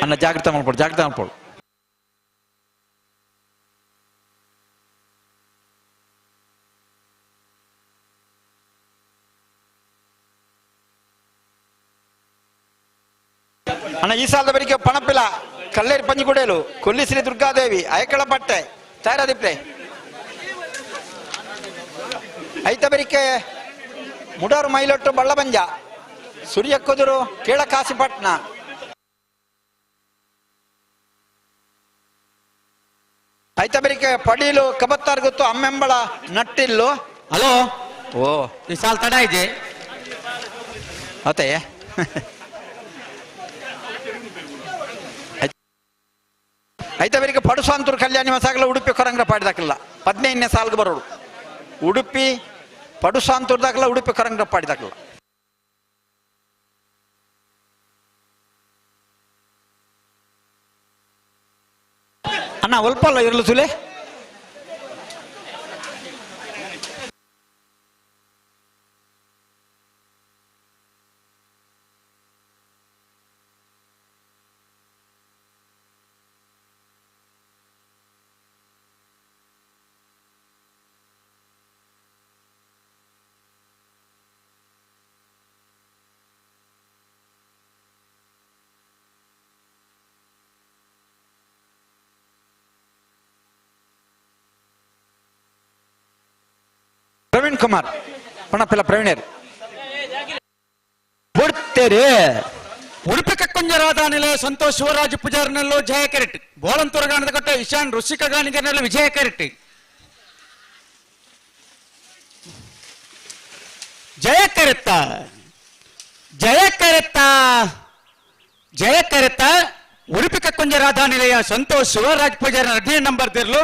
Speaker 14: ಅನ್ನ ಜಾಗ್ರತೆ ಮಾಡ್ಕೊಡು ಅಣ್ಣ ಈ ಸಾಲದವರಿಗೆ ಪಣಪಿಲ ಕಲ್ಲೇರಿ ಪಂಜಿಗುಡೇಲು ಕೊಲ್ಲಿಶ್ರೀ ದುರ್ಗಾದೇವಿ ಆಯಕಳಪಟ್ಟೆ ತಯಾರಾದಿಪ್ಲೆ ಐತಬರಿಕೆ ಮುಡಾರು ಮೈಲೊಟ್ಟು ಬಳ್ಳಬಂಜ ಸುರಿಯಕ್ಕುದುರು ಕೇಳಕಾಸಿಪಟ್ನ ಐತಬರಿಕೆ ಪಡೀಲು ಕಬತ್ತಾರ್ ಗೊತ್ತು ಅಮ್ಮೆಂಬಳ ನಟ್ಟಿಲ್ಲು
Speaker 12: ಹಲೋ
Speaker 14: ಓ
Speaker 12: ಈ ಸಾಲ್ ತಡ ಇದೆ
Speaker 14: ಅತ್ತೆ ಐತವರಿಗೆ ಪಡುಸಾಂತೂರು ಕಲ್ಯಾಣಿ ಮಸಾಗಲ ಉಡುಪಿ ಕೊರಂಗ್ರ ಪಾಡಿದಾಕಲ್ಲ 15ನೇ ಸಾಲ್ಗೆ ಬರೋಡು ಉಡುಪಿ ಪಡುಸಾಂತೂರ್ದಾಕಲ್ಲ ಉಡುಪಿ ಕೊರಂಗ್ರ ಪಾಡಿದಾಕಲ್ಲ ಅಣ್ಣ ಅಲ್ಪ ಅಲ್ಲ ಇರಲು ಸುಲೆ ಪ್ರವೀಣ್ ಕುಮಾರ್ ಪಣಪಿಲ ಪ್ರವೀಣರ್ ಬಿಡ್ತೇರಿ
Speaker 12: ಉಡುಪಿ ಕಕ್ಕುಂಜ ರಾಧಾನಿಲಯ ಸಂತೋಷ್ ಶಿವರಾಜ್ ಪೂಜಾರಿನಲ್ಲೂ ಜಯ ಕೆರೆಟ್ ಬೋಳಂತೂರು ಗಾಣದ ಕೊಟ್ಟ ಇಶಾನ್ ಋಷಿಕ ಗಾಣಿಗರ್ನಲ್ಲೂ ವಿಜಯ ಕೆರೆಟ್ ಜಯ ಕೆರೆತ್ತ ಜಯ ಕೆರೆತ್ತ ಜಯ ಕೆರೆತ್ತ ಉಡುಪಿ ಕಕ್ಕೊಂಜ ರಾಧಾನಿಲಯ ಸಂತೋಷ್ ಶಿವರಾಜ್ ಪೂಜಾರಿ 12 ನಂಬರ್ ತೆರಲು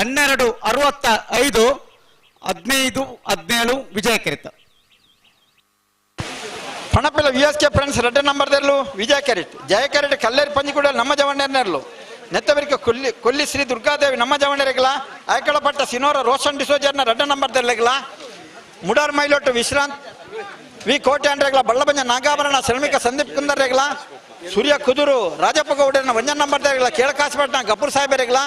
Speaker 12: 1265 1517 ವಿಜಯ ಕೆರೆತ.
Speaker 14: ಪಣಪಿಲ VSK ಫ್ರೆಂಡ್ಸ್ 2 ನಂಬರ್ ತೆರಲು ವಿಜಯ ಕೆರೆಟ್ ಜಯ ಕೆರೆಟ್ ಕಲ್ಲೇರಿ ಪಂಜಿಕೂಡ ನಮ್ಮ ಜವಣ್ಣರ್ನೆರ್ಲು ನೆತ್ತವರಿಗೆ ಕೊಲ್ಲಿ ಶ್ರೀ ದುರ್ಗಾದೇವಿ ನಮ್ಮ ಜವಣ್ಣರಿಗಲ ಆಯ್ಕಳಪಟ್ಟ ಸಿನೋರ ರೋಷನ್ ಡಿಸೋಜರ್ನ 2 ನಂಬರ್ ತೆರಲಿಗಲ ಮುಡಾರ್ ಮೈಲೊಟ್ಟು ವಿಶ್ರಾಂತ್ ವಿ ಕೋಟೆ ಅಂಡ್ರೆಗಲ ಬಳ್ಳಬಂಜ ನಾಗಾಭರಣ ಶ್ರಮಿಕ ಸಂದೀಪ್ ಕುಂದರ್ರೆಗಲ ಸೂರ್ಯ ಕುದುರು ರಾಜಪ್ಪ ಗೌಡರನ 1 ನಂಬರ್ ತೆರಲಿಗಲ ಕೇಳಕಾಸಪಟ್ಟಣ ಗಪೂರ್ ಸಾಹೇಬರಿಗಲ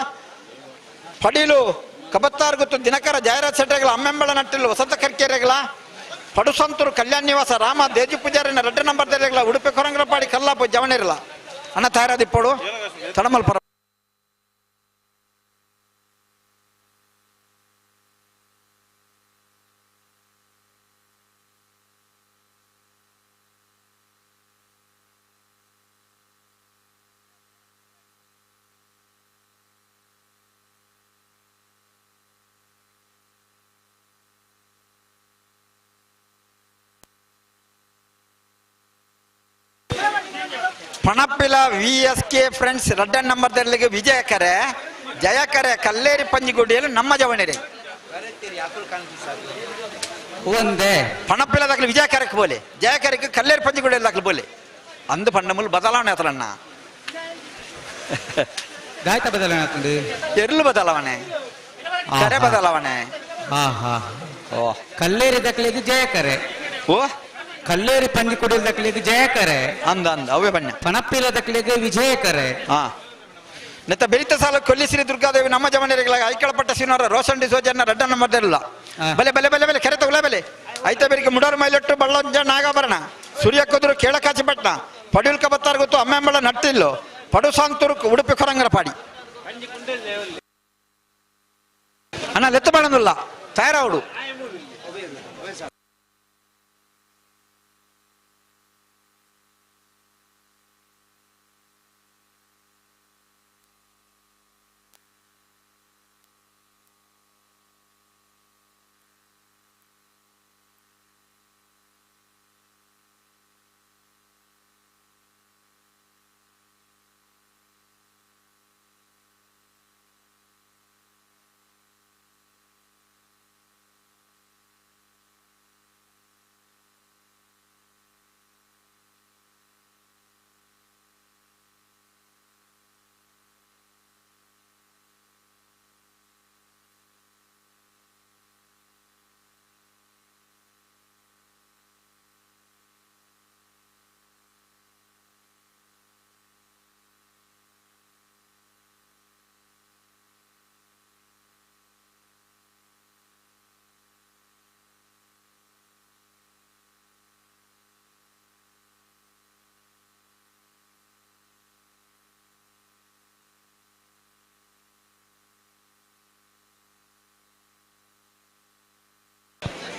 Speaker 14: ಪಡೀಲು ಕಬತ್ತಾರ್ ಗುತ್ತು ದಿನಕರ ಜಾಯರಾಜ್ ಸೆಟ್ರೆಗಲ ಅಮ್ಮೆಂಬಳ ನಟ್ಟಿಲು ವಸಂತ ಕರ್ಕೇರೆಗಲ ಪಡುಸಂತೂರು ಕಲ್ಯಾಣ ನಿವಾಸ ರಾಮ ದೇಜಿ ಪೂಜಾರಿನ 2 ನಂಬರ್ ತೆರಲಿಗಲ ಉಡುಪಿ ಕೊರಂಗರಪಾಡಿ ಕಲ್ಲಾಪು ಜವಣಿರಲ ಅಣ್ಣ ತಾಯರಾದಿಪ್ಪೋಡು ತಡಮಲ್ಪರ. ಪಣಪಿಲ VSK ಫ್ರೆಂಡ್ಸ್ 2 ನಂಬರ್ ತೆರಲಿಗೆ ವಿಜಯ ಕರೆ ಜಯ ಕರೆ ಕಲ್ಲೇರಿ ಪಂಜಿಗುಡಿಯಲ್ಲಿ ನಮ್ಮ ಜವಣಿರಿ ಒಂದೇ ಪಣಪಿಲದಾಗಲಿ ವಿಜಯ ಕರೆಕ್ ಬೋಲೆ ಜಯ ಕರೆಗೆ ಕಲ್ಲೇರಿ ಪಂಜಿಗುಡಿಯಲ್ಲಿ ಬೋಲೆ ಅಂದು ಪಂಡಮುಲ್ ಬದಲಾವಣೆ ಆತಲಣ್ಣ
Speaker 12: ಗಾಯತ ಬದಲಾವಣೆ ಆತಂದು
Speaker 14: ಎರ್ಲು ಬದಲಾವಣೆ ಕರೆ ಬದಲಾವಣೆ
Speaker 12: ಓ ಕಲ್ಲೇರಿ ದಕ್ಲಿಗೆ ಜಯ ಕರೆ
Speaker 14: ಓ
Speaker 12: ಕಲ್ಲೇರಿ ಪಂಜಿಕುಡಿಯಲ್ಲಿ ದಕ್ಲಿಗೆ ಜಯ ಕರೆ
Speaker 14: ಅಂದ ಅವೇ ಬಣ್ಣ
Speaker 12: ಪಣಪಿಲ ದಕ್ಲಿಗೆ ವಿಜಯ ಕರೆ
Speaker 14: ನೆತ್ತ ಬೆರಿತ ಸಾಲ ಕೊಲ್ಲಿ ಶ್ರೀ ದುರ್ಗಾದೇವಿ ನಮ್ಮ ಜವಣಿರಿಗಳಾಗ ಐಕಳಪಟ್ಟ ಸಿನೋರ ರೋಷನ್ ಡಿಸೋಜರ್ನ 2 ನಂಬರ್ ತೆರಲ್ಲ ಬಲೆ ಬಲೆ ಬಲೆ ಬಲೆ ಕೆರೆತ ಉಳೆ ಬಲೆ ಐತ ಬೆರಿಗೆ ಮುಡಾರ್ ಮೈಲೊಟ್ಟು ಬಳ್ಳಂಜ ನಾಗಾಭರಣ ಸೂರ್ಯ ಕುದುರು ಕೇಳಕಾಚಿಪಟ್ಟಣ ಪಡೀಲ್ ಕಬತ್ತಾರ್ ಗೊತ್ತು ಅಮ್ಮೆಂಬಳ ನಟ್ಟಿಲ್ಲು ಪಡುಸಾಂತೂರು ಉಡುಪಿ ಕೊರಂಗರಪಾಡಿ ಅಣ್ಣ ಲೆತ್ತ ಬಾಳಂದಿಲ್ಲ ತಯಾರಾವಡು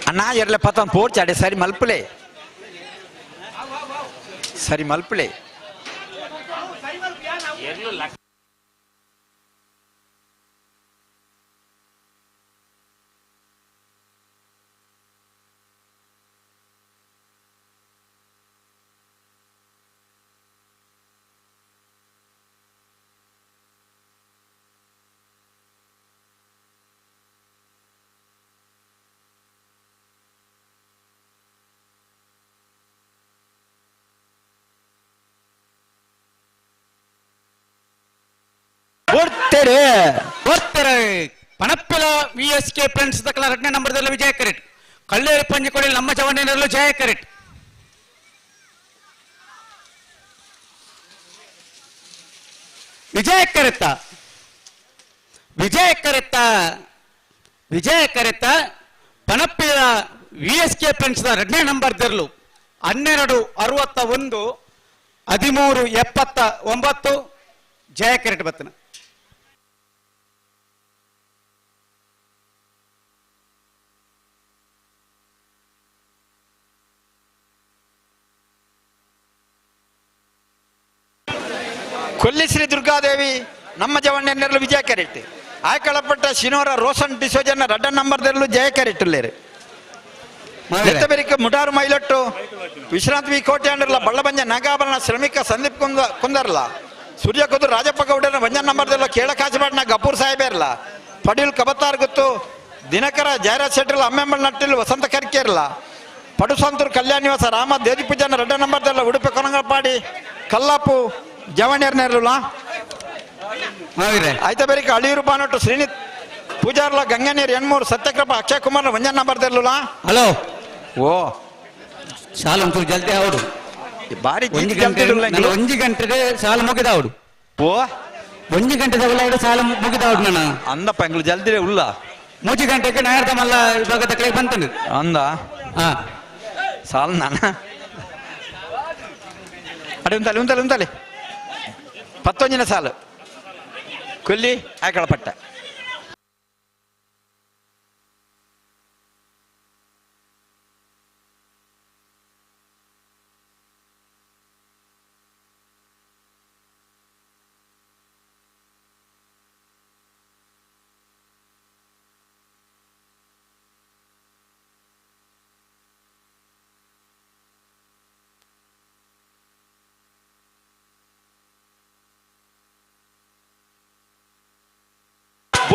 Speaker 14: ಅಣ್ಣ ಎರಲೆ ಪತ್ತೊಂದು ಪೋರ್ಚಾಡೆ ಸರಿ ಮಲ್ಪಲೆ ಸರಿ ಮಲ್ಪಲೆ
Speaker 12: ಪಣಪಿಲ VSK ಫ್ರೆಂಡ್ಸ್ ದಕ್ಕಲ 2 ನಂಬರ್ದಲ್ಲಿ ವಿಜಯ ಕರೆಟ್ ಕಲ್ಲೇರಿ ಪಂಜಿಕೊಡಿ ನಮ್ಮ ಜವಣಿನಲ್ಲೂ ಜಯ ಕರೆಟ್ ವಿಜಯ ಕರೆತ್ತ ಪಣಪಿಲ VSK ಫ್ರೆಂಡ್ಸ್ 2 ನಂಬರ್ ತೆರಲು 1261 1379 ಜಯ ಕರೆಟ್ ಬತ್ತನ
Speaker 14: ಕೊಲ್ಲಿ ಶ್ರೀ ದುರ್ಗಾದೇವಿ ನಮ್ಮ ಜವಣ್ಣೆರಲು ವಿಜಯ ಕೆರೆಟ್ ಆಯ್ಕಳಪಟ್ಟ ಶಿನೋರ ರೋಷನ್ ಡಿಸೋಜರ್ನ 2 ನಂಬರ್ ತೆರಲು ಜಯ ಕೆರೆಟ್ಟುಲ್ಲೇರು ಬೆರಿಕ ಮುಡಾರು ಮೈಲೊಟ್ಟು ವಿಶ್ರಾಂತಿ ವಿ ಕೋಟೆ ಅಂಡರ್ಲ ಬಳ್ಳಬಂಜ ನಾಗಾಭರಣ ಶ್ರಮಿಕ ಸಂದೀಪ್ ಕುಂದರ್ಲ ಸೂರ್ಯ ಕುದುರು ರಾಜಪ್ಪ ಗೌಡನ ವಂಜನ್ ನಂಬರ್ದೆಲ್ಲ ಕೇಳ ಕಾಚಬಾಡ್ನ ಗಪೂರ್ ಸಾಹೇಬೇ ಇರಲ್ಲ ಪಡೀಲ್ ಕಬತ್ತಾರ್ ಗೊತ್ತು ದಿನಕರ ಜಯರಾಜ್ ಶೆಟ್ಟಿರ್ಲ ಅಮ್ಮೆಂಬಲ್ ನಟ್ಟಿಲ್ ವಸಂತ ಕರ್ಕೆ ಇರಲ್ಲ ಪಡುಸಂತೂರು ಕಲ್ಯಾಣ ನಿವಾಸ ರಾಮ ದೇದಿ ಪೂಜಾನ ರೆಡ್ಡ ನಂಬರ್ದೆಲ್ಲ ಉಡುಪಿ ಕೊನಗಪಾಡಿ ಕಲ್ಲಾಪು ಜವಣ್ಯರ್ನೇರ್ಲ ಆಯ್ತಾ ಬೇರೆ ಅಳಿಯೂರು ಬಾನೊಟ್ಟು ಶ್ರೀನಿತ್ ಪೂಜಾರ್ಲ ಗಂಗನೀರ್ ಎಣ್ಮೂರು ಸತ್ಯಕೃಪ ಅಕ್ಷಯ್ ಕುಮಾರ್ ವಂಜನ್ ನಂಬರ್ದೆಲ್ಲ
Speaker 12: ಹಲೋ
Speaker 14: ಓ
Speaker 12: ಶಾಲೆ ಒಂಚೂರು ಜಲ್ದಿ ಆವಡು
Speaker 14: ಬಾರಿ
Speaker 12: ಒಂಜಿ ಗಂಟೆಗೆ ಶಾಲೆ ಮುಗಿದಾವಡು
Speaker 14: ಓ
Speaker 12: ಒಂಜಿ ಗಂಟೆ ಶಾಲೆ ಮುಗಿದಾವಡು ನಾನು
Speaker 14: ಅಂದಪ್ಪ ಎಂಗ್ಳು ಜಲ್ದಿ ಉಲ್ಲ
Speaker 12: 3 ಗಂಟೆಗೆ ನಾಯರ್ದ ಮಲ್ಲ ಇವಾಗ ತಕ್ಕಲಿಗೆ ಬಂತಂದು
Speaker 14: ಅಂದ
Speaker 12: ಹಾ
Speaker 14: ಸಾಲ ನಾನ ಅಡೆ ಉಂತಲೆ 11ನೇ ಸಾಲು ಕೊಲ್ಲಿ ಆಕಳಪಟ್ಟ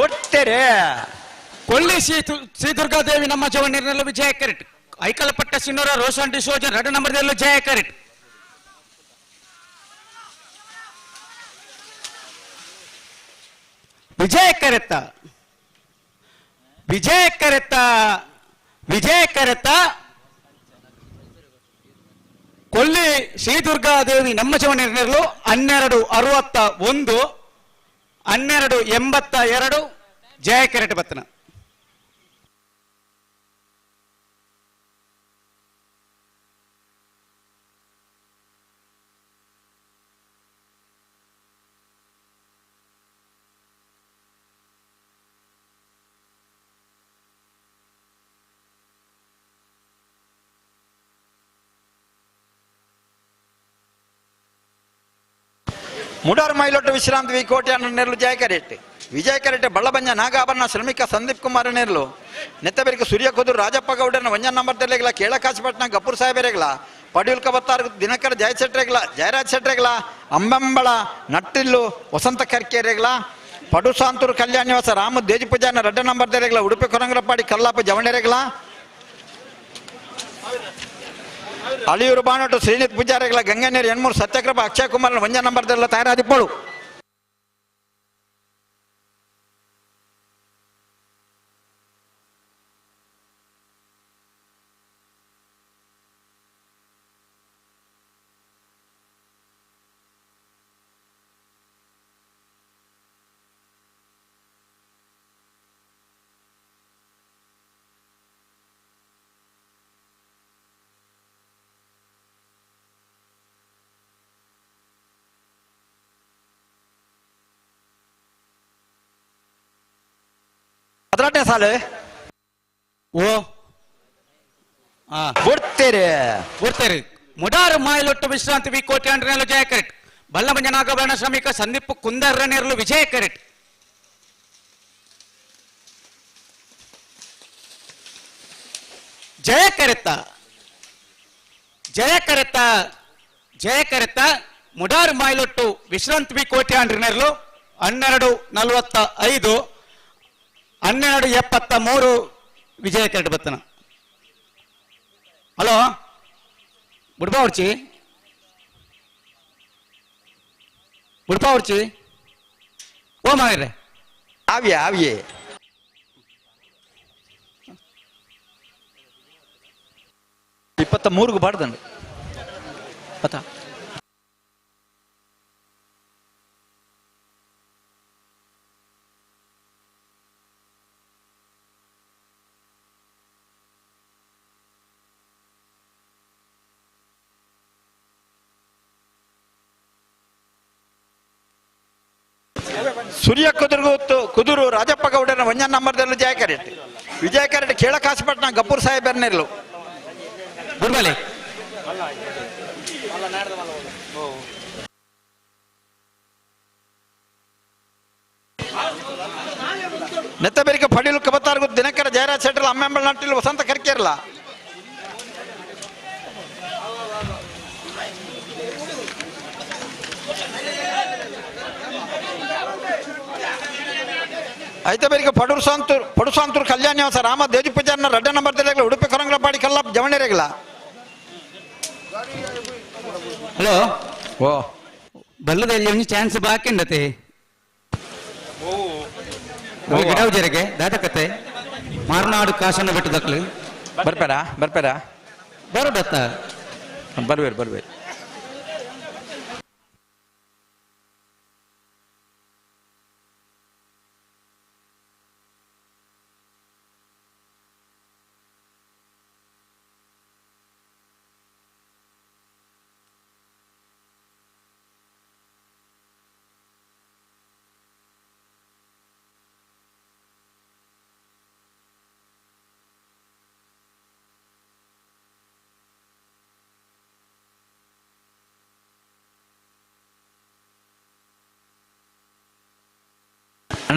Speaker 14: ಒಟ್ಟರೆ
Speaker 12: ಕೊಲ್ಲಿ ಶ್ರೀ ದುರ್ಗಾದೇವಿ ನಮ್ಮ ಜವನೀರ್ನಲ್ಲೂ ವಿಜಯ ಕರೆಟ್ ಐಕಲಪಟ್ಟ ಸಿನ್ನೂರ ರೋಷನ್ ಡಿಸೋಜನ್ 2 ನಂಬರ್ದಲ್ಲೂ ಜಯ ಕರೆಟ್ ವಿಜಯ ಕರೆತ್ತ ಕೊಲ್ಲಿ ಶ್ರೀ ದುರ್ಗಾದೇವಿ ನಮ್ಮ ಜವನೀರ್ನಲ್ಲೂ 1261 1282 ಜಯ ಕೆರೆಟ್ ಬತ್ತನ
Speaker 14: ಮುಡಾರು ಮೈಲೊಟ್ಟು ವಿಶ್ರಾಂತಿ ವಿ ಕೋಟೆ ನೆರಳು ಜಯಕರೆಟ್ಟೆ ವಿಜಯ ಕರೆಟ್ಟೆ ಬಳ್ಳಬಂಜ ನಾಗಾಭರಣ ಶ್ರಮಿಕ ಸಂದೀಪ್ ಕುಮಾರ್ ನೆರಳು ನೆತ್ತಬೆರಿಗೆ ಸೂರ್ಯ ಕುದುರು ರಾಜಪ್ಪ ಗೌಡನ ವಂಜನ್ ನಂಬರ್ ತೆಲೆಗಳ ಕೇಳಕಾಶಪಟ್ನ ಗಪೂರ್ ಸಾಹೇಬರೆಗಳ ಪಡ್ಯೂಲ್ ಕಬತ್ತಾರ್ ದಿನಕರ ಜಯರಾಜ್ ಶೆಟ್ರೆಗಳ ಅಂಬಂಬಳ ನಟ್ಟಿಲ್ಲು ವಸಂತ ಕರ್ಕೆರೆಗಳ ಪಡುಸಾಂತೂರು ಕಲ್ಯಾಣ ನಿವಾಸ ರಾಮ ದೇಜಿ ಪೂಜಾನ 2 ನಂಬರ್ ತೆಲೆಗಳ ಉಡುಪಿ ಕೊರಂಗರಪಾಡಿ ಕಲ್ಲಾಪ ಜವಣೆರೆಗಳ ಅಳಿಯೂರು ಬಾನೊಟ್ಟು ಶ್ರೀನಿತ್ ಪೂಜಾರಿಗಳ ಗಂಗನೀರ್ ಎಣ್ಮೂರು ಸತ್ಯಕೃಪ ಅಕ್ಷಯ್ ಕುಮಾರ್ ವಂಜನ್ ನಂಬರ್ದೆಲ್ಲ ತಯಾರಾದಿಪ್ಪಳು ಹದಿನೆಂಟನೇ ಸಾಲು
Speaker 12: ಓ ಬಿಡ್ತೇರಿ ಮುಡಾರು ಮಾಯಲೊಟ್ಟು ವಿಶ್ರಾಂತಿ ವಿ ಕೋಟೆ ಅಂಡ್ರನೆರಳು ಜಯ ಕರೆಟ್ ಬಲ್ಲಮಂಜ ನಾಗಭರಣ ಶ್ರಮಿಕ ಸಂದೀಪ್ ಕುಂದರ್ರನೆರಳು ವಿಜಯ ಕರೆಟ್ ಜಯ ಕರೆತ್ತ ಮುಡಾರು ಮಾಯಲೊಟ್ಟು ವಿಶ್ರಾಂತಿ ವಿ ಕೋಟೆ ಅಂಡ್ರನೆರಳು 1245 1273 ವಿಜಯ ಕರೆಟ್ ಬತ್ತನ ಹಲೋ ಬುಡ್ಪಾವರ್ಚಿ ಓ ಮಾಗ್ರೆ
Speaker 14: ಆವ್ಯೆ 23ಗೆ ಬಾಡ್ದಂಡು ಪತಾ ಸೂರ್ಯ ಕುದುರು ರಾಜಪ್ಪ ಗೌಡನ ವಂಜನ್ ನಂಬರ್ದಲ್ಲೂ ಜಯ ಕರೆಟ್ ವಿಜಯ ಕರೆಟ್ ಕೇಳಕಾಶಪಟ್ನ ಗಪೂರ್ ಸಾಹೇಬರ್ನೆರ್ಲು
Speaker 12: ಗುರ್ಬಲೆ
Speaker 14: ನೆತ್ತಬೆರಿಗೆ ಪಡೀಲು ಕಬತ್ತಾರ್ಗು ದಿನಕರ ಜಯರಾಜ್ ಶೆಟ್ರಲ್ ಅಮ್ಮೆಂಬಳ ನಟ್ಟಿಲ್ ವಸಂತ ಕರ್ಕೆರ್ಲ ಐತೆ ಬೇರಿಗೆ ಪಡುಸಾಂತೂರು ಕಲ್ಯಾಣಿವಾಸ ರಾಮ ದೇಜಿ ಪೂಜಾರನ ರೆಡ್ಡ ನಂಬರ್ ತೆರೆಗಲ ಉಡುಪಿ ಕೊರಂಗಲಪಾಡಿ ಕಲ್ಲ ಜವಣೆರೆಗಲ.
Speaker 12: ಹಲೋ
Speaker 14: ಓ
Speaker 12: ಬಲ್ಲದಲ್ಲಿ ಒಂದು ಚಾನ್ಸ್ ಬಾಕಿ ಉಂಡತೆ ಗಿಡ ಉಜರಿಗೆ ದಾಟಕತೆ ಮಾರ್ನಾಡು ಕಾಸನ್ನು ಬಿಟ್ಟು ದಕ್ಲು
Speaker 14: ಬರ್ಪೇರಾ
Speaker 12: ಬರೋದತ್ತ
Speaker 14: ಬರ್ಬೇರಿ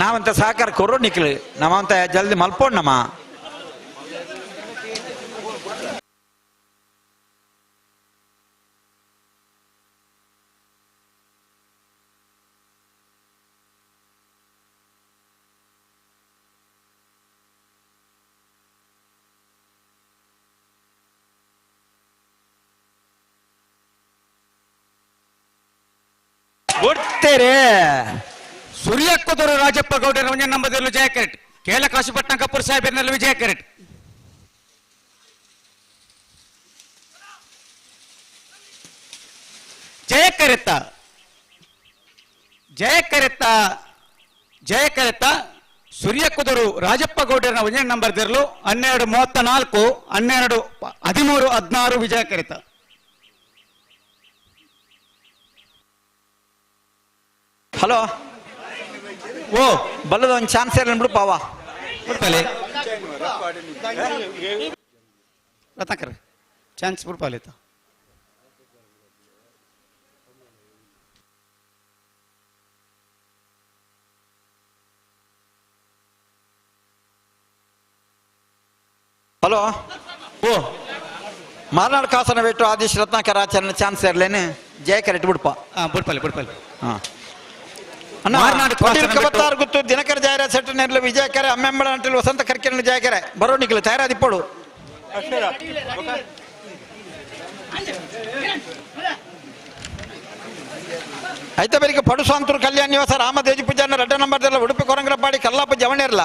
Speaker 14: ನಾವಂತ ಸಹಕಾರ ಕೊರೋ ನಿಕ್ಲಿ ನಮ್ಮಂತ ಜಲ್ದಿ ಮಲ್ಪೋಣ್ ನಮ್ಮ
Speaker 12: ಕೊಡ್ತೇರೆ ಸೂರ್ಯಕ್ಕದೂರು ರಾಜಪ್ಪ ಗೌಡರ ಒಂದೇ ನಂಬರ್ದಲ್ಲಿ ವಿಜಯ ಕೆರೆಟ್ ಕೇಲ ಕಾಶಿಪಟ್ನ ಕಪೂರ್ ಸಾಹೇಬರಿನಲ್ಲಿ ವಿಜಯ ಕೆರೆಟ್ ಜಯ ಕರೆತ್ತ ಸೂರ್ಯಕ್ಕದೂರು ರಾಜಪ್ಪ ಗೌಡರ ಒಂದೇ ನಂಬರ್ ದಿರಲು 12:34 12:13 ವಿಜಯ ಕೆರೆತ್ತ.
Speaker 14: ಹಲೋ ಓ ಬಲ್ಲದ ಒಂದು ಚಾನ್ಸ್ ಇರಲಿ ಬಿಡು ಪಾವ
Speaker 12: ಬಿಡ್ಪಾಲೆ ರತ್ನಾಕರ್ ಚಾನ್ಸ್ ಬಿಡ್ಪಾಲೆ
Speaker 14: ಹಲೋ ಓ ಮಾರ್ನಾಡು ಕಾಸನ ಬಿಟ್ಟು ಆದೇಶ್ ರತ್ನಾಕರ್ ಆಚರಣೆ ಚಾನ್ಸ್ ಇರಲೇನೆ ಜಯ ಕರೆಕ್ಟ್ ಬಿಡ್ಪ
Speaker 12: ಬಿಡ್ಪಾಲೆ
Speaker 14: ಹಾಂ ಕಬತ್ತಾರು ಗುತ್ತು ದಿನಕರ ಜಾಯರ ಸೆಟ್ ನೆರಳು ವಿಜಯಕರೆ ಅಮ್ಮೆಂಬಳ ಅಂಟಲು ವಸಂತ ಕರ್ಕೆರಳು ಜಯಕರೆ ಬರೋ ನಿಕ್ಲು ತಯಾರಾದಿಪ್ಪಡು ಐತೆ ಬೇರಿಗೆ ಪಡುಸಾಂತೂರು ಕಲ್ಯಾಣಿವಾಸ ರಾಮ ದೇಜಿ ಪೂಜಾರನ ರೆಡ್ಡ ನಂಬರ್ದೆಲ್ಲ ಉಡುಪಿ ಕೊರಂಗಲಪಾಡಿ ಕಲ್ಲಾಪ ಜವಣೆರ್ಲ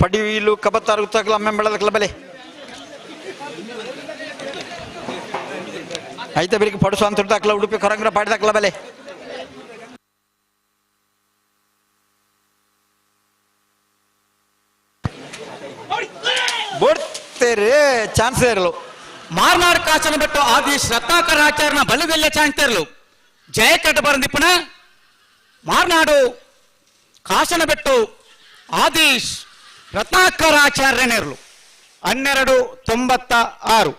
Speaker 14: ಪಡಿವೀಲು ಕಬತ್ತಾರು ಗುತ್ತಕಲ ಅಮ್ಮೆಂಬಳದ ಕ್ಲಬಲೆ ಐತೆ ಬೇರಿಗೆ ಪಡುಸಾಂತೂರು ದಾಖಲ ಉಡುಪಿ ಕೊರಂಗಲಪಾಡಿ ದಾಖಲ ಬೆಲೆ ಬೋಡ್ತೇರೆ ಚಾನ್ಸ್ ಇರಲು
Speaker 12: ಮಾರ್ನಾಡ್ ಕಾಸನ ಬಿಟ್ಟು ಆದೇಶ್ ರತ್ನಾಕರ ಆಚಾರ್ಯನ ಬಲದಲ್ಲೇ ಚಾನ್ಸ್ ಇರಲು ಜಯ ಕಟ್ಟ ಬರಂದಿಪ್ಪನ ಮಾರ್ನಾಡು ಕಾಸನ ಬಿಟ್ಟು ಆದೇಶ್ ರತ್ನಾಕರ ಆಚಾರ್ಯನಿರಲು 12:96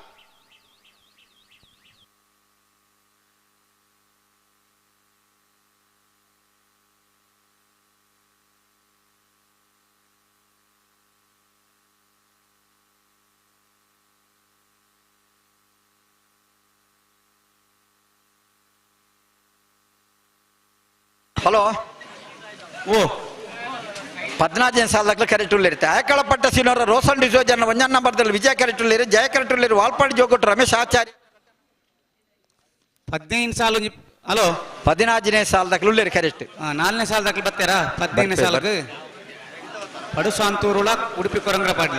Speaker 14: ಹಲೋ ಓ 15 ಸಾಲದಾಗಲೇ ಕರೆಕ್ಟುಲ್ಲಿರುತ್ತೆ ಆಯಕಳಪಟ್ಟ ಸೀನವರ ರೋಸನ್ ಡಿಸೋಜರ್ನ 1 ನಂಬರ್ದಲ್ಲಿ ವಿಜಯ ಕರೆಕ್ಟುಲ್ಲಿರು ಜಯ ಕರೆಕ್ಟುಲ್ಲಿರು ವಾಲ್ಪಾಡಿ ಜೋಗೊಟ್ಟು ರಮೇಶ್ ಆಚಾರ್ಯ
Speaker 12: 15 ಸಾಲು ಹಲೋ
Speaker 14: 15ನೇ ಸಾಲದಾಗಲೂ ಉಳ್ಳೇರು ಕರೆಕ್ಟ್
Speaker 12: 4ನೇ ಸಾಲದಾಗಲೂ ಬರ್ತಾರಾ 15ನೇ ಸಾಲಕ್ಕೆ ಪಡುಸಾಂತೂರುಳ ಉಡುಪಿ ಕೊರಂಗಲಪಾಡಿ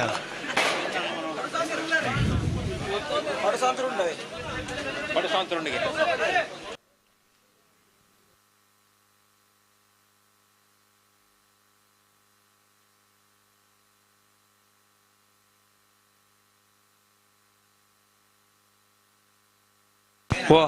Speaker 10: ಪಡುಸಾಂತೂರುಂಡಿಗೆ
Speaker 14: ಓ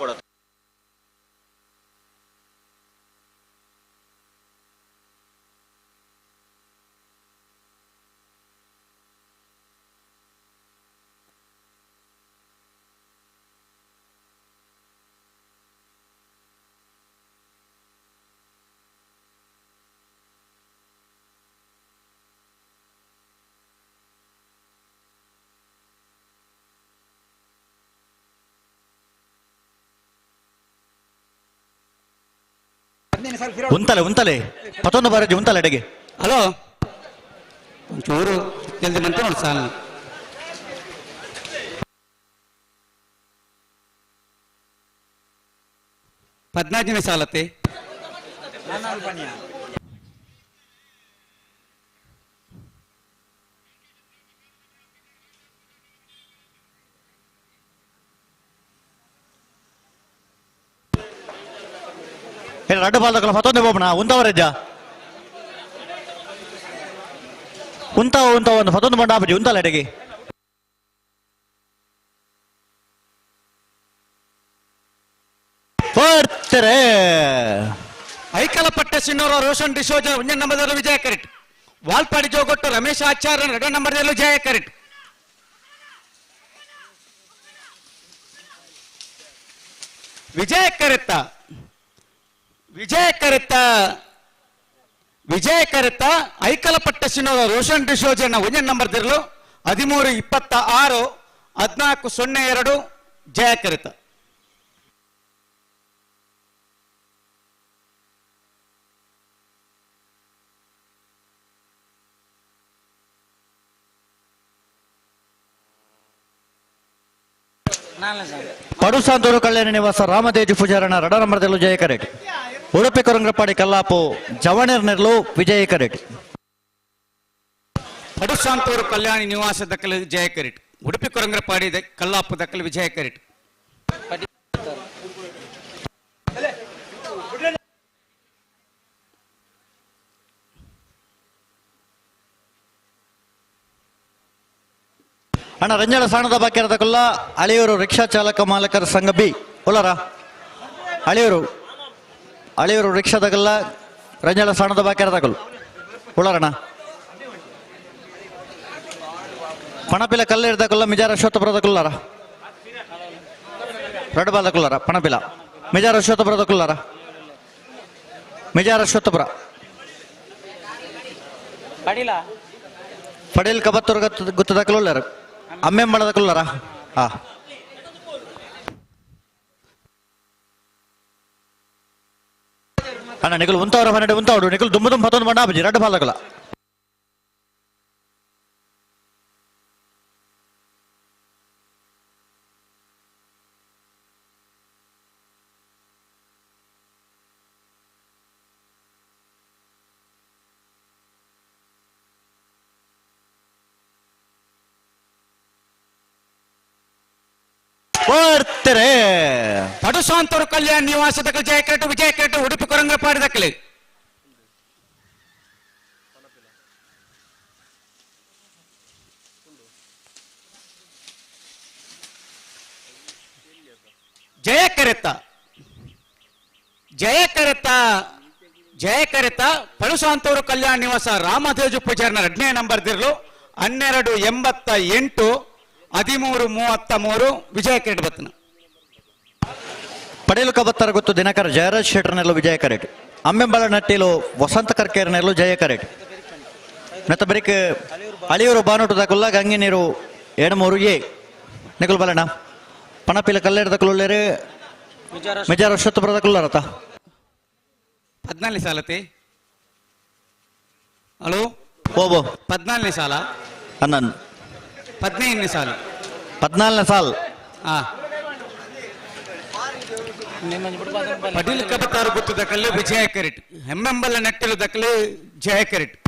Speaker 11: ಕೊಡೋದು.
Speaker 4: ಉಂತಲೆ ಮತ್ತೊಂದು ಬಾರಿ ಉಂತಲೆ ಎಡೆಗೆ.
Speaker 12: ಹಲೋ ಒಂಚೂರು ಜಲ್ದಿ ಬಂತ ನೋಡಿ ಸಾಲ 15ನೇ ಸಾಲತ್ತೆ
Speaker 11: రెండు బాల్దకుల మతొంది పోపున ఉంతవరెజ్జ ఉంತಾವ ಒಂದು ಮತ್ತೊಂದು ಬಂಡ ಆಪಜಿ ಉಂತಲ್ಲ ಎಡೆಗೆ ಬರ್ತಾರೆ
Speaker 12: ಐಕಲಪಟ್ಟೆ ಸಿನ್ನೋರ ರೋಷನ್ ಡಿಸೋಜ ಒಂದನೇ ನಂಬರ್ದಲ್ಲೂ ವಿಜಯ ಕರೆಕ್ಟ್. ವಾಲ್ಪಾಡಿ ಜೋಗೊಟ್ಟು ರಮೇಶ್ ಆಚಾರ್ಯ 2ನೇ ನಂಬರ್ದಲ್ಲೂ ಜಯ ಕರೆಕ್ಟ್. ವಿಜಯ ಕರೆತ್ತ ಐಕಲಪಟ್ಟೆ ಸಿನ್ನೋರ ರೋಷನ್ ಡಿಸೋಜನ 1ನೇ ನಂಬರ್ದಿರಲು 13-26 14-02 ಜಯ ಕರೆತ್ತ.
Speaker 11: ಪಡುಸಾಂತೂರು ಕಲ್ಯಾಣ ನಿವಾಸ ರಾಮತೇಜು ಪೂಜಾರಣ 2ನೇ ನಂಬರ್ದಲ್ಲೂ ಜಯ ಕರೆಕ್ಟ್. ಉಡುಪಿ ಕೊರಂಗ್ರಪಾಡಿ ಕಲ್ಲಾಪು ಜವಣೇರ್ ನೆರಲು ವಿಜಯ ಕರೆಕ್ಟ್.
Speaker 12: ಪಡುಸಾಂತೂರು ಕಲ್ಯಾಣಿ ನಿವಾಸ ದಕ್ಕಲು ಜಯ ಕರೆಕ್ಟ್. ಉಡುಪಿ ಕೊರಂಗ್ರಪಾಡಿ ಕಲ್ಲಾಪು ದಕ್ಕಲು ವಿಜಯ ಕರೆಕ್ಟ್.
Speaker 11: ಅಣ್ಣ ರಂಜನ ಸಾಣದ ಬಾಕ್ಯರದ ಕೊಲ್ಲ ಅಳಿಯೂರು ರಿಕ್ಷಾ ಚಾಲಕ ಮಾಲಕರ ಸಂಘ ಬಿ ಉಲ್ಲರ ಅಳಿಯೂರು ರಿಕ್ಷಾದ ಕೊಲ್ಲ ರಂಜನ ಸಾಣದ ಬಾಕ್ಯರದ ಕೊಲ್ಲ ಉಳ್ಳರಣ್ಣ ಪಣಪಿಲ ಕಲ್ಲಿರ್ದ ಕೊಲ್ಲ ಮಿಜಾರ ಅಶ್ವತ್ಥಪುರದ ಕೊಲ್ಲರ ರಡ್ಬಾದ ಕೊಲ್ಲರ ಪಣಪಿಲ ಮಿಜಾರ ಅಶ್ವತ್ಥಪುರದ ಕೊಲ್ಲರ ಮಿಜಾರ ಅಶ್ವತ್ಥಪುರ ಪಡೀಲ್ ಕಬತ್ತೂರು ಗುತ್ತದ ಕೊಲ್ಲರು ಅಮ್ಮೆಂಬಳದ ಕೊಲ್ಲರ ಹಾ ಅಣ್ಣ ನಿಖಲ್ ಉಂತವರ 12 ಉಂತಾವಡು ನಿಖಲ್ ದುಮ್ಮದು 11 ಬಂಡ ಆಪಜಿ 2 ಬಾಲ್ದಕಲ ಬರ್ತಾರೆ.
Speaker 12: ಪಡುಸಾಂತೂರು ಕಲ್ಯಾಣ ನಿವಾಸ ದಕ್ಕಲು ಜಯ ಕರೆಕ್ಟ್ ವಿಜಯ ಕರೆಕ್ಟ್. ಉಡುಪಿ ಕೊರಂಗ್ರಪಾಡಿ ದಕ್ಕಲೆ ಜಯ ಕರೆತ್ತ ಪಡುಸಾಂತೂರು ಕಲ್ಯಾಣ ನಿವಾಸ ರಾಮತೇಜು ಪೂಜಾರನ 2ನೇ ನಂಬರ್ದಿರಲು 12-88 13-33 ವಿಜಯ ಕಿರೀಟ್ ಬತ್ತನ.
Speaker 11: ಪಡೇಲು ಕಬತ್ತರ ಗೊತ್ತು ದಿನಕರ ಜಯರಾಜ್ ಶೆಟ್ಟರ್ನೆಲ್ಲೂ ವಿಜಯ ಕರೆಕ್ಟ್. ಅಮ್ಮೆಂಬಳ ನಟ್ಟಿಲು ವಸಂತ ಕರ್ಕೇರ್ನೆಲ್ಲೂ ಜಯ ಕರೆಕ್ಟ್. ಮತ್ತೆ ಬರೀಕ್ ಅಳಿಯೂರು ಬಾನೂಟದ ಕೊಲ್ಲ ಗಂಗೆ ನೀರು 13 ನಿಕಲ್ ಬಲಣ್ಣ ಪಣಪಿಲ ಕಲ್ಲೇರದ ಕೊಲ್ಲರು ಮಿಜಾರ ಅಶ್ವತ್ಥಪುರದ ಕೊಲ್ಲರತ
Speaker 12: 14ನೇ ಸಾಲತೆ ಹಲೋ
Speaker 11: ಓಬೋ
Speaker 12: 14ನೇ ಸಾಲ 15ನೇ ಸಾಲ
Speaker 11: 14ನೇ ಸಾಲ್
Speaker 12: ಪಡೀಲ್ ಕಬತ್ತಾರು ಗುತ್ತು ದಕ್ಕಲು ವಿಜಯ ಕರೆಕ್ಟ್. ಹೆಮ್ಮೆಂಬಲ ನಟ್ಟಿಲು ದಕ್ಕಲು ಜಯ ಕರೆಕ್ಟ್.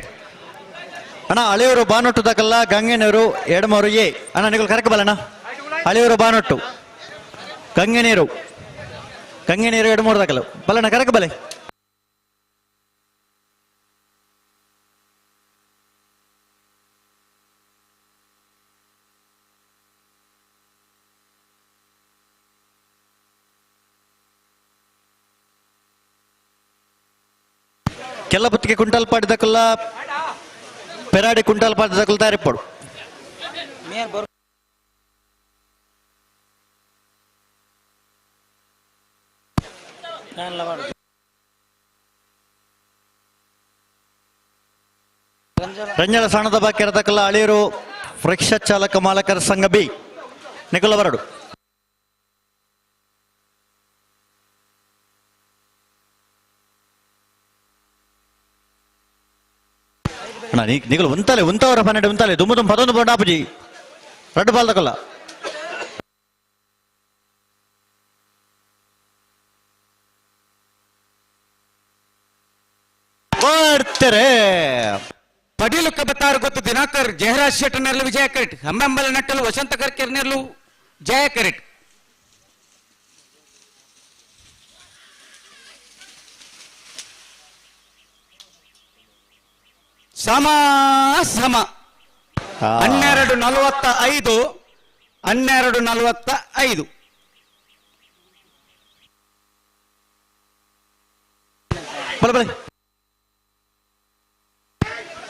Speaker 11: ಅಣ್ಣ ಅಳಿಯೂರು ಬಾನೊಟ್ಟು ದಕ್ಕಲ್ಲ ಗಂಗೆ ನೀರು 13 ಅಣ್ಣ ನಿಕಲ್ ಕರೆಕ್ಟ್ ಬಲಣ್ಣ ಅಳಿಯೂರು ಬಾನೊಟ್ಟು ಗಂಗೆ ನೀರು 13 ದಕ್ಕಲು ಬಲಣ್ಣ ಕರೆಕ್ಟ್ ಬಲೆ. ಕೆಲ್ಲಬುತ್ತಿಗೆ ಕುಂಟಲ್ ಪಾಡಿದಕ್ಕಲ್ಲ ಪೆರಾಡಿ ಕುಂಟಲ್ ಪಾಡಿದಕ್ಕಲ್ಲ ತಯಾರಿಪ್ಪಡು ರಂಜನ ಸಣ್ಣದ ಬಾಕಿ ಇರತಕ್ಕಲ್ಲ ಅಳಿಯರು ರಿಕ್ಷಾ ಚಾಲಕ ಮಾಲಕರ ಸಂಘ ಬಿ ನಿಖಲ ಬರಡು ನಿಗಲು ಉಂತಲೆ ಉಂತವರ 12 ಉಂತಲೆ ದುಮ್ಮು 11 ಬೋಡಾಪುಜಿ ರಡ್ಡು ಬಾಲ್ ತಗೊಲ್ಲ ಬರ್ತಾರೆ
Speaker 12: ಪಡೀಲು ಕಬತಾರ್ ಗೊತ್ತು ದಿನಾಕರ್ ಜಯರಾಜ್ ಶೆಟ್ಟಿ ನೆರಳು ವಿಜಯ ಕರೆಟ್ ಹಂಬೆಂಬಲ ನಟ್ಟಲು ವಸಂತ ಕರ್ಕೆರ್ ನೆರಳು ಜಯ ಕರೆಟ್ ಸಮ ಸಮ 12:45 12:45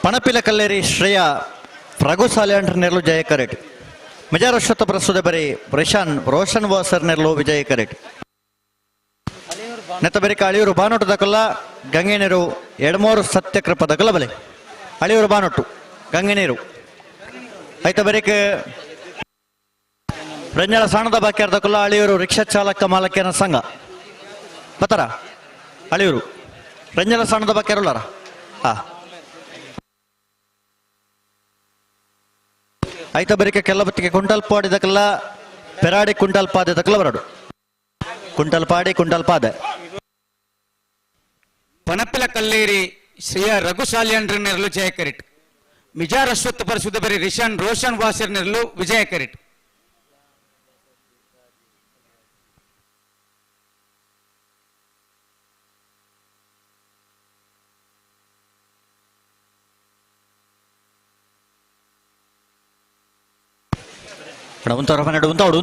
Speaker 11: ಪಣಪಿಲ ಕಲ್ಲೇರಿ ಶ್ರೇಯ ರಘು ಸಾಲ್ಯಾಂಡ್ರ ನೆರಳು ಜಯ ಕರೆಟ್ ಮಿಜಾರಶ್ವತ ಪ್ರಸ್ತುತ ಬರಿ ರೋಷನ್ ವಾಸರ್ ನೆರಳು ವಿಜಯ ಕರೆಟ್ ನೆತ್ತ ಬರಿಕ ಅಳಿಯೂರು ಬಾನೋಟು ದಕಲ್ಲ ಗಂಗೆನೀರು ಎಡಮೂರು ಸತ್ಯಕೃಪ ದಕಲ ಬಲೆ ಅಳಿಯೂರು ಬಾನೊಟ್ಟು ಗಂಗೆನೀರು ಐತ ಬರಿಕ ರಂಜಳ ಸಾಣದ ಬಾಕ್ಯಾರ ದಕಲ್ಲ ಅಳಿಯೂರು ರಿಕ್ಷಾ ಚಾಲಕ ಮಾಲಕ್ಯನ ಸಂಘ ಬತ್ತಾರ ಅಳಿಯೂರು ರಂಜಳ ಸಾಣದ ಬಾಕ್ಯಾರಲ್ಲಾರ ಹಾ ಐತ ಬರಿಕೆ ಕೆಲ್ಲಬತ್ತಿಗೆ ಕುಂಟಲ್ ಪಾಡಿದಕಲ್ಲ ಪೆರಾಡಿ ಕುಂಟಲ್ ಪಾದದಕಲ್ಲ ಬರಡು ಕುಂಟಲ್ ಪಾಡಿ ಕುಂಟಲ್ ಪಾದ
Speaker 12: ಪನಪಿಲ ಕಲ್ಲೇರಿ ಶ್ರೀಯ ರಘು ಸಾಲ್ಯಾಂಡ್ರ ನೆರಳು ಜಯ ಕರೆಟ್ ಮಿಜಾರ್ ಅಶ್ವತ್ಥ ಪರಿಸುದ ಬರಿ ರೋಷನ್ ವಾಸರ್ ನೆರಳು ವಿಜಯ ಕರೆಟ್
Speaker 11: ఉంతాడు 12 ఉంటాడు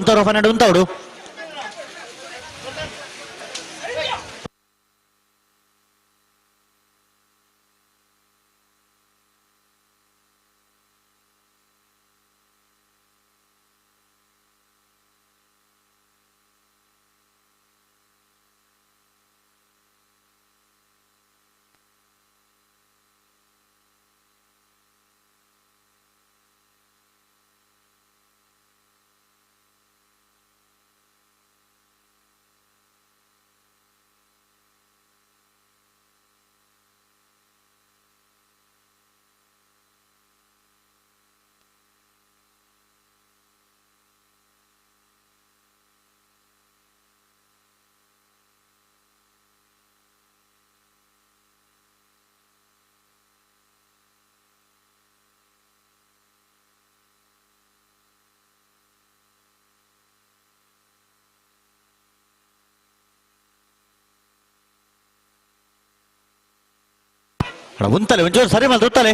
Speaker 11: ఉంతలే ಒಂಚೂರು ಸರಿ ಮಲ್ ರುತ್ತಲೆ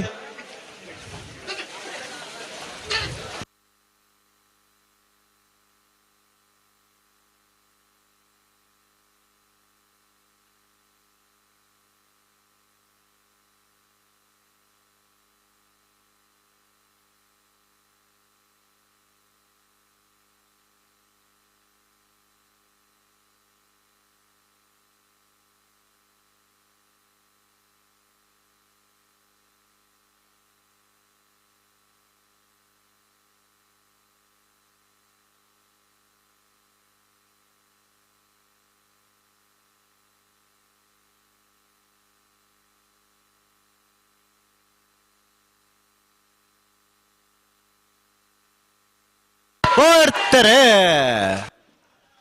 Speaker 11: ಬರ್ತಾರೆ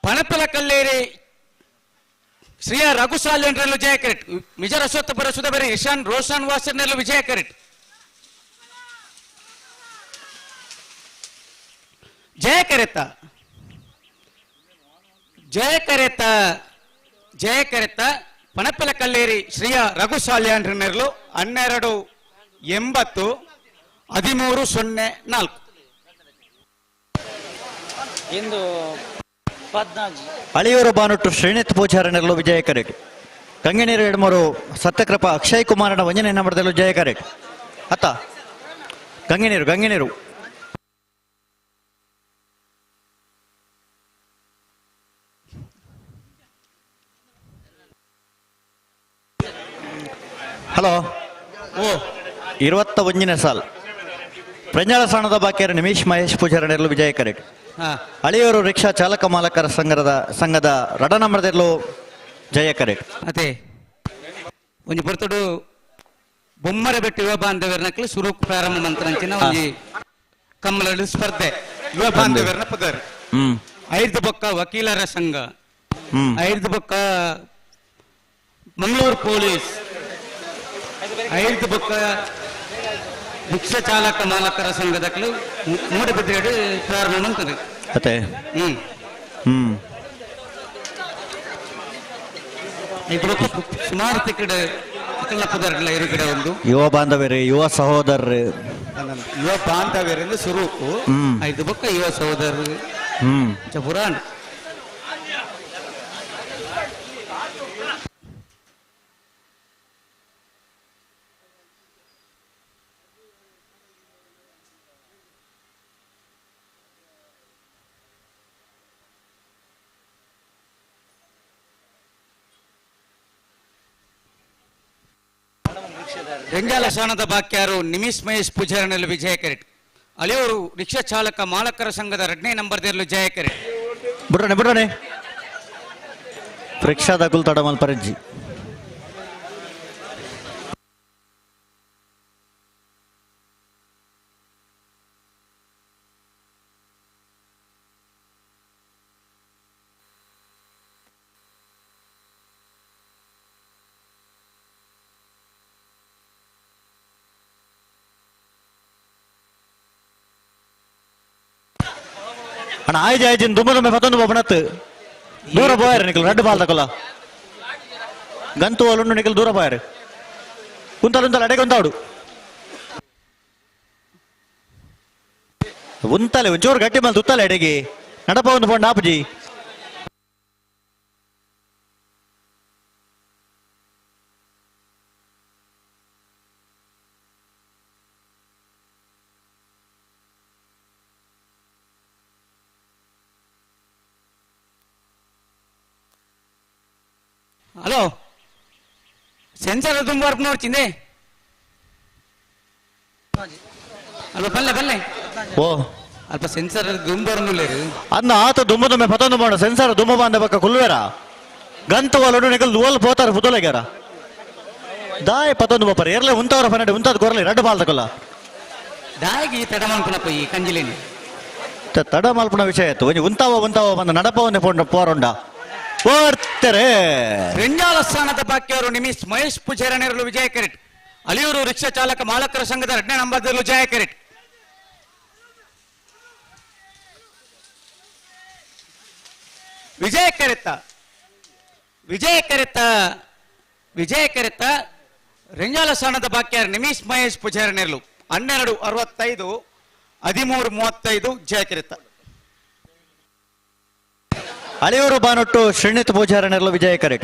Speaker 12: ಪಣಪಿಲ ಕಲ್ಲೇರಿ ಶ್ರೀಯ ರಘು ಸಾಲ್ಯಾಂಡ್ರ ಜಯ ಕರೆಟ್ ಮಿಜಾರ್ ಅಶ್ವತ್ಥ ಪರಿಸುದ ಬರಿ ರೋಷನ್ ವಾಸರ್ ನೆರಳು ವಿಜಯ ಕರೆಟ್ ಜಯ ಕರೆತ ಜಯ ಕರೆತ ಪಣಪಿಲ ಕಲ್ಲೇರಿ ಶ್ರೀಯ ರಘು ಸಾಲ್ಯಾಂಡ್ರ ನೆರಳು 12:80 13:04
Speaker 11: ಅಳಿಯೂರು ಬಾನುಟ್ಟು ಶ್ರೀನಿತ್ ಪೂಜಾರ ನೆರಳು ವಿಜಯ ಕರೆಟ್ ಗಂಗೆನೀರು ಎಡಮೂರು ಸತ್ಯಕೃಪಾ ಅಕ್ಷಯ್ ಕುಮಾರನ ವಂಜನೆ ನಂಬರ್ದಲ್ಲೂ ಜಯ ಕರೆಕ್ಟ್ ಅತ್ತ ಗಂಗೆನೀರು ಹಲೋ 21ನೇ ಸಾಲ್ ಪ್ರಜ್ಞಾಳ ಸ್ಥಾನದ ಬಾಕಿಯರ ನಿಮಿಷ್ ಮಹೇಶ್ ಪೂಜಾರನೆರಲು ವಿಜಯ ಕರೆಕ್ಟ್ ಅಳಿಯೂರು ರಿಕ್ಷಾ ಚಾಲಕ ಮಾಲಕರ ಸಂಘದ ರಡ ನಂಬರ್ದಲ್ಲೂ ಜಯ ಕರೆಕ್ಟ್
Speaker 12: ಅದೇ ಒಂಜಿ ಪೊರ್ತುಡು ಬೊಮ್ಮರ ಬೆಟ್ಟು ಯುವ ಬಾಂಧವ್ಯರ್ನಕ್ಲು ಶುರು ಪ್ರಾರಂಭ ಮಂತ್ರಂಚಿನ ಒಂಜಿ ಕಮ್ಮಲಡು ಸ್ಪರ್ಧೆ ಯುವ ಬಾಂಧವ್ಯರ್ನ ಪದರ್ ಐದು ಬೊಕ್ಕ ವಕೀಲರ ಸಂಘ ಐದು ಬೊಕ್ಕ ಮಂಗಳೂರು ಪೊಲೀಸ್ ಐದು ಬೊಕ್ಕ ರಿಕ್ಷಾ ಚಾಲಕ ಮಾಲಕರ ಸಂಘದಕ್ಲು ಮೂಡಬಿದ್ರೆಡು ಪ್ರಾರಂಭ ಮಂತದೆ
Speaker 11: ಅದೇ
Speaker 12: ಸುಮಾರು ತಿಕ್ಕಡೆ ಪದರ್ಲ ಇರುಗಡೆ ಒಂದು
Speaker 11: ಯುವ ಬಾಂಧವ್ಯರು ಯುವ ಸಹೋದರರು
Speaker 12: ಯುವ ಬಾಂಧವ್ಯರಿಂದ ಸ್ವರೂಪು ಐದು ಬೊಕ್ಕ ಯುವ ಸಹೋದರರು ಪುರಾಣ ರೆಂಗಾಲ ಶಾಣದ ಬಾಕ್ಯಾರು ನಿಮಿಷ್ ಮಹೇಶ್ ಪೂಜಾರನಲ್ಲೂ ವಿಜಯ ಕೆರೆಟ್ ಅಳಿಯೂರು ರಿಕ್ಷಾ ಚಾಲಕ ಮಾಲಕರ ಸಂಘದ 2ನೇ ನಂಬರ್ದಲ್ಲೂ ಜಯ ಕೆರೆಟ್
Speaker 11: ಬಿಡ್ರನೆ ರಿಕ್ಷಾದ ಗುಲ್ತಾಡ ಮಲ್ಪರಂಜಿ ಅಣ್ಣ ಆಯ್ಜಿನ್ ದುಮ್ಮದೊಮ್ಮೆ ಮತ್ತೊಂದು ಬಣತ್ ದೂರ போயாரு ನಿಖಲ್ ரெண்டு பால் தக்கல ಗಂತು ಅಲುಂಡು ನಿಖಲ್ ದೂರ போயாரு ಕುಂತಲು ಅಡೆಗೆ ಒಂದಾಡು ಉಂತಲೆ ಒಂಚೂರು ಗಟ್ಟಿ ಮೇಲೆ ತುತ್ತಲೆ ಎಡೆಗೆ ನಡಪ ಒಂದು ಪೊಂಡ ಆಪುಜಿ
Speaker 12: ಹಲೋ ಸೆನ್ಸರ್ ತುಂಬ ವರ್ಕ್ ನೋಡ್ತಿಂದೆ ಅಲ್ಪ ಬಲ್ಲೆ
Speaker 11: ಓ
Speaker 12: ಅಲ್ಪ ಸೆನ್ಸರ್ ದುಂಬರ್ನುಲ್ಲೇರು
Speaker 11: ಅನ್ನ ಆತ ದುಮ್ಮದೊಮ್ಮೆ ಪತೊಂದು ಮಾಡ ಸೆನ್ಸಾರ್ ದುಮ್ಮ ಬಾಂಧ ಪಕ್ಕ ಕುಲ್ವೇರ ಗಂತು ಅಲುಂಡು ನಿಖಲ್ ಓಲ್ ಪೋತಾರ ಪುತುಲೆಗ್ಯಾರ ದಾಯ ಪತೊಂದು ಬಪ್ಪರ ಎರ್ಲೆ ಉಂತವರ ಪನ್ನಡೆ ಉಂತಾದ ಕೊರಲಿ ಎರಡು ಬಾಲ್ ತಕೊಲ್ಲ
Speaker 12: ದಾಯಿಗೆ ತಡ ಮಾಡ್ಕೊಳಪ್ಪ ಈ ಕಂಜಿಲೇನಿ
Speaker 11: ತಡ ಮಲ್ಪನ ವಿಷಯ ಆಯ್ತು ಒಂಜಿ ಉಂತಾವ ಬಂದ ನಡಪ ಒಂದೇ ಪೋರೊಂಡ
Speaker 12: ರೆಂಜಾಲ ಸ್ಥಾನದ ಬಾಕ್ಯವರು ನಿಮಿಷ್ ಮಹೇಶ್ ಪೂಜಾರನೆರಲು ವಿಜಯ ಕೆರೆಟ್ ಅಳಿಯೂರು ರಿಕ್ಷಾ ಚಾಲಕ ಮಾಲಕರ ಸಂಘದ 2ನೇ ನಂಬರ್ದಲ್ಲೂ ಜಯ ಕೆರೆಟ್ ವಿಜಯ ಕೆರೆತ್ತ ರೆಂಜಾಲ ಸ್ಥಾನದ ಬಾಕ್ಯರು ನಿಮಿಷ್ ಮಹೇಶ್ ಪೂಜಾರನೆರಲು 12:65 13:35 ಜಯ ಕೆರೆತ್ತ
Speaker 11: ಅಳಿಯೂರು ಬಾನೊಟ್ಟು ಶ್ರೀನಿತ್ ಪೂಜಾರನೆರಲು ವಿಜಯ ಕರೆಟ್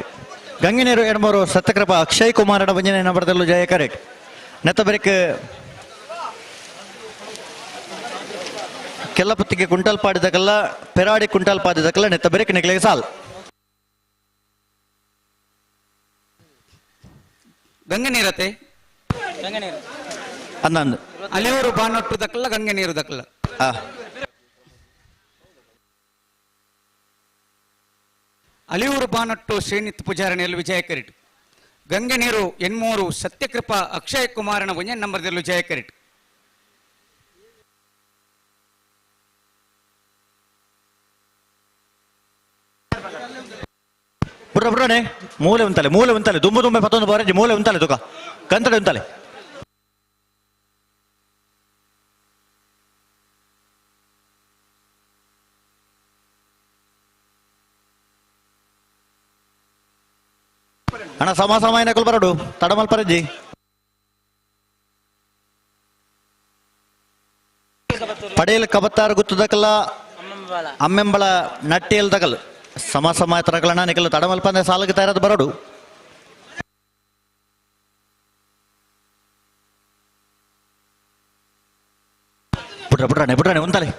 Speaker 11: ಗಂಗಿನೀರು ಎಡಮೂರು ಸತ್ಯಕೃಪಾ ಅಕ್ಷಯ್ ಕುಮಾರನ ವಂಜನೆ ನಂಬರ್ದಲ್ಲೂ ಜಯ ಕರೆಟ್ ನೆತ್ತಬರಿಕ್ ಕೆಲ್ಲಪತ್ತಿಗೆ ಕುಂಟಲ್ ಪಾಡಿದಕಲ್ಲ ಪೆರಾಡಿ ಕುಂಟಲ್ ಪಾದಿದಕಲ್ಲ ನೆತ್ತಬರಿಕ್ ನಿಕ್ಲೆಗೆ ಸಾಲ್
Speaker 12: ಗಂಗನೀರತೆ
Speaker 11: ಅನ್ನಂದು
Speaker 12: ಅಳಿಯೂರು ಬಾನೊಟ್ಟು ದಕ್ಕಲ್ಲ ಗಂಗನೀರು ದಕ್ಕಲ್ಲ ಅಳಿಯೂರು ಬಾನೊಟ್ಟು ಶ್ರೀನಿತ್ ಪೂಜಾರನೆರಲು ವಿಜಯ ಕೆರೆಟ್ ಗಂಗೆನೀರು ಎನ್ಮೂರು ಸತ್ಯಕೃಪಾ ಅಕ್ಷಯ್ ಕುಮಾರನ ವಂಜನೆ ನಂಬರ್ದಲ್ಲೂ ಜಯ ಕೆರೆಟ್
Speaker 11: ಬುಡ್ರನೆ ಮೂಲೆ ಉಂತಲೆ ದುಮ್ಮೆ ಪತ್ತೊಂದು ಬಾರಜಿ ಮೂಲೆ ಉಂತಲೆ ತುಕ ಕಂತಡೆ ಉಂತಲೆ ಅಣ್ಣ ಸಮಾಸಮಾಯನ ಬರಡು ತಡಮಲ್ ಪರಜ್ಜಿ ಪಡೇಲ್ ಕಬತ್ತಾರು ಗುತ್ತದಕಲ್ಲ ಅಮ್ಮೆಂಬಳ ನಟ್ಟಿಯಲ್ ತಗಲ್ ಸಮಾಸಮಾಯ ತರಕಲಣ್ಣ ನಿಕಲ್ ತಡಮಲ್ ಪಂದೆ ಸಾಲಕ್ಕೆ ತಯಾರದು ಬರಡು ಬಿಡ್ರಾಣೆ ಉಂತಲೆ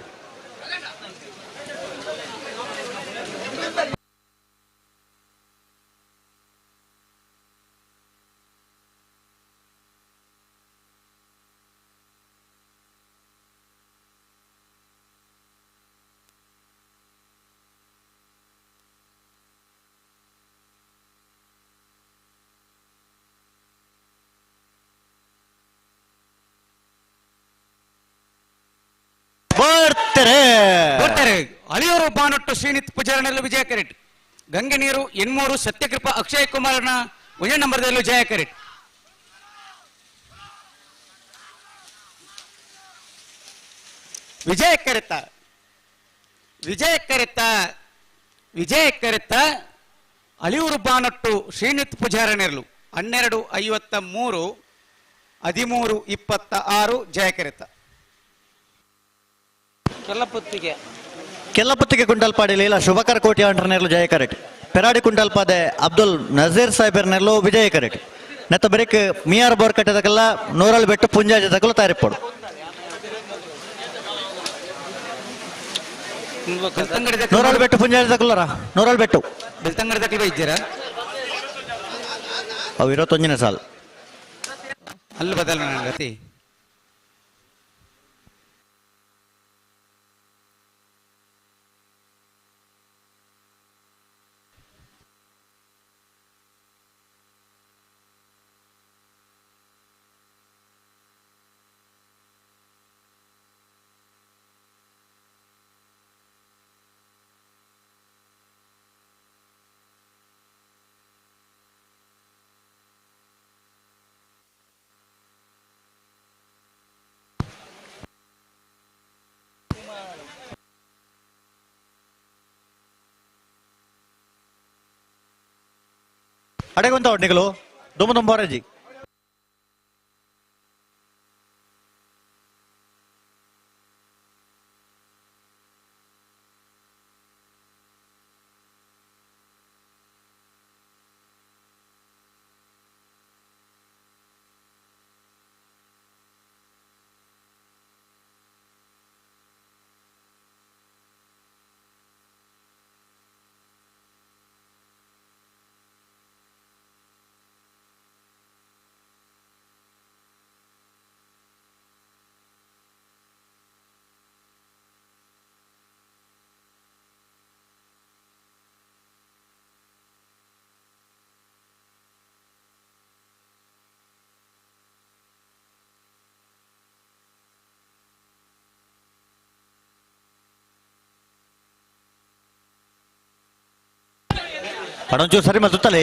Speaker 12: ಬರ್ತಾರೆ ಅಳಿಯೂರು ಬಾನೊಟ್ಟು ಶ್ರೀನಿತ್ ಪೂಜಾರನಲ್ಲೂ ವಿಜಯ ಕೆರೆಟ್ ಗಂಗೆ ನೀರು ಎನ್ಮೂರು ಸತ್ಯಕೃಪಾ ಅಕ್ಷಯ್ ಕುಮಾರನ 1 ನಂಬರ್ದಲ್ಲೂ ಜಯ ಕೆರೆಟ್ ವಿಜಯ ಕೆರೆತ್ತ ಅಳಿಯೂರು ಬಾನೊಟ್ಟು ಶ್ರೀನಿತ್ ಪೂಜಾರನೆರಲು 12:53 13:26 ಜಯ ಕೆರೆತ್ತ
Speaker 11: ಕೆಲ್ಲಪುತ್ತಿಗೆ ಕುಂಟಲ್ಪಾಡಿ ಲೀಲಾ ಶುಭಕರ ಕೋಟಿ ಅಂಟರ್ನೆರ್ಲು ಜಯ ಕರೆಟ್ ಪೆರಾಡಿ ಕುಂಟಲ್ಪಾದೆ ಅಬ್ದುಲ್ ನಜೀರ್ ಸಾಹೇಬರ್ನೆರ್ಲು ವಿಜಯ ಕರೆಟ್ ನೆತ್ತ ಬರೀಕ್ ಮಿಯಾರ್ ಬೋರ್ ಕಟ್ಟದಕ್ಕೆಲ್ಲ 100 ಬೆಟ್ಟು ಪುಂಜಾಜಿ ತಕಲು ತಾರಿಪ್ಪಡು ನೂರಾಳು ಬೆಟ್ಟು ಪುಂಜಾಜಿ ತಕಲರ 100 ಬೆಟ್ಟು
Speaker 12: ಬೆಳ್ತಂಗಡಿ ತಕಲು ಇದ್ದೀರಾ
Speaker 11: ಅವು 21ನೇ ಸಾಲ್
Speaker 12: ಅಲ್ಲಿ ಬದಲ ಗತಿ
Speaker 11: ಅಡೆಗೊಂತ ಒಡ್ನಿಗಳು ದುಂಬಾರಜಿ ಅಡೊಂಚೂರು ಸರಿ ಮತ್ತಲೆ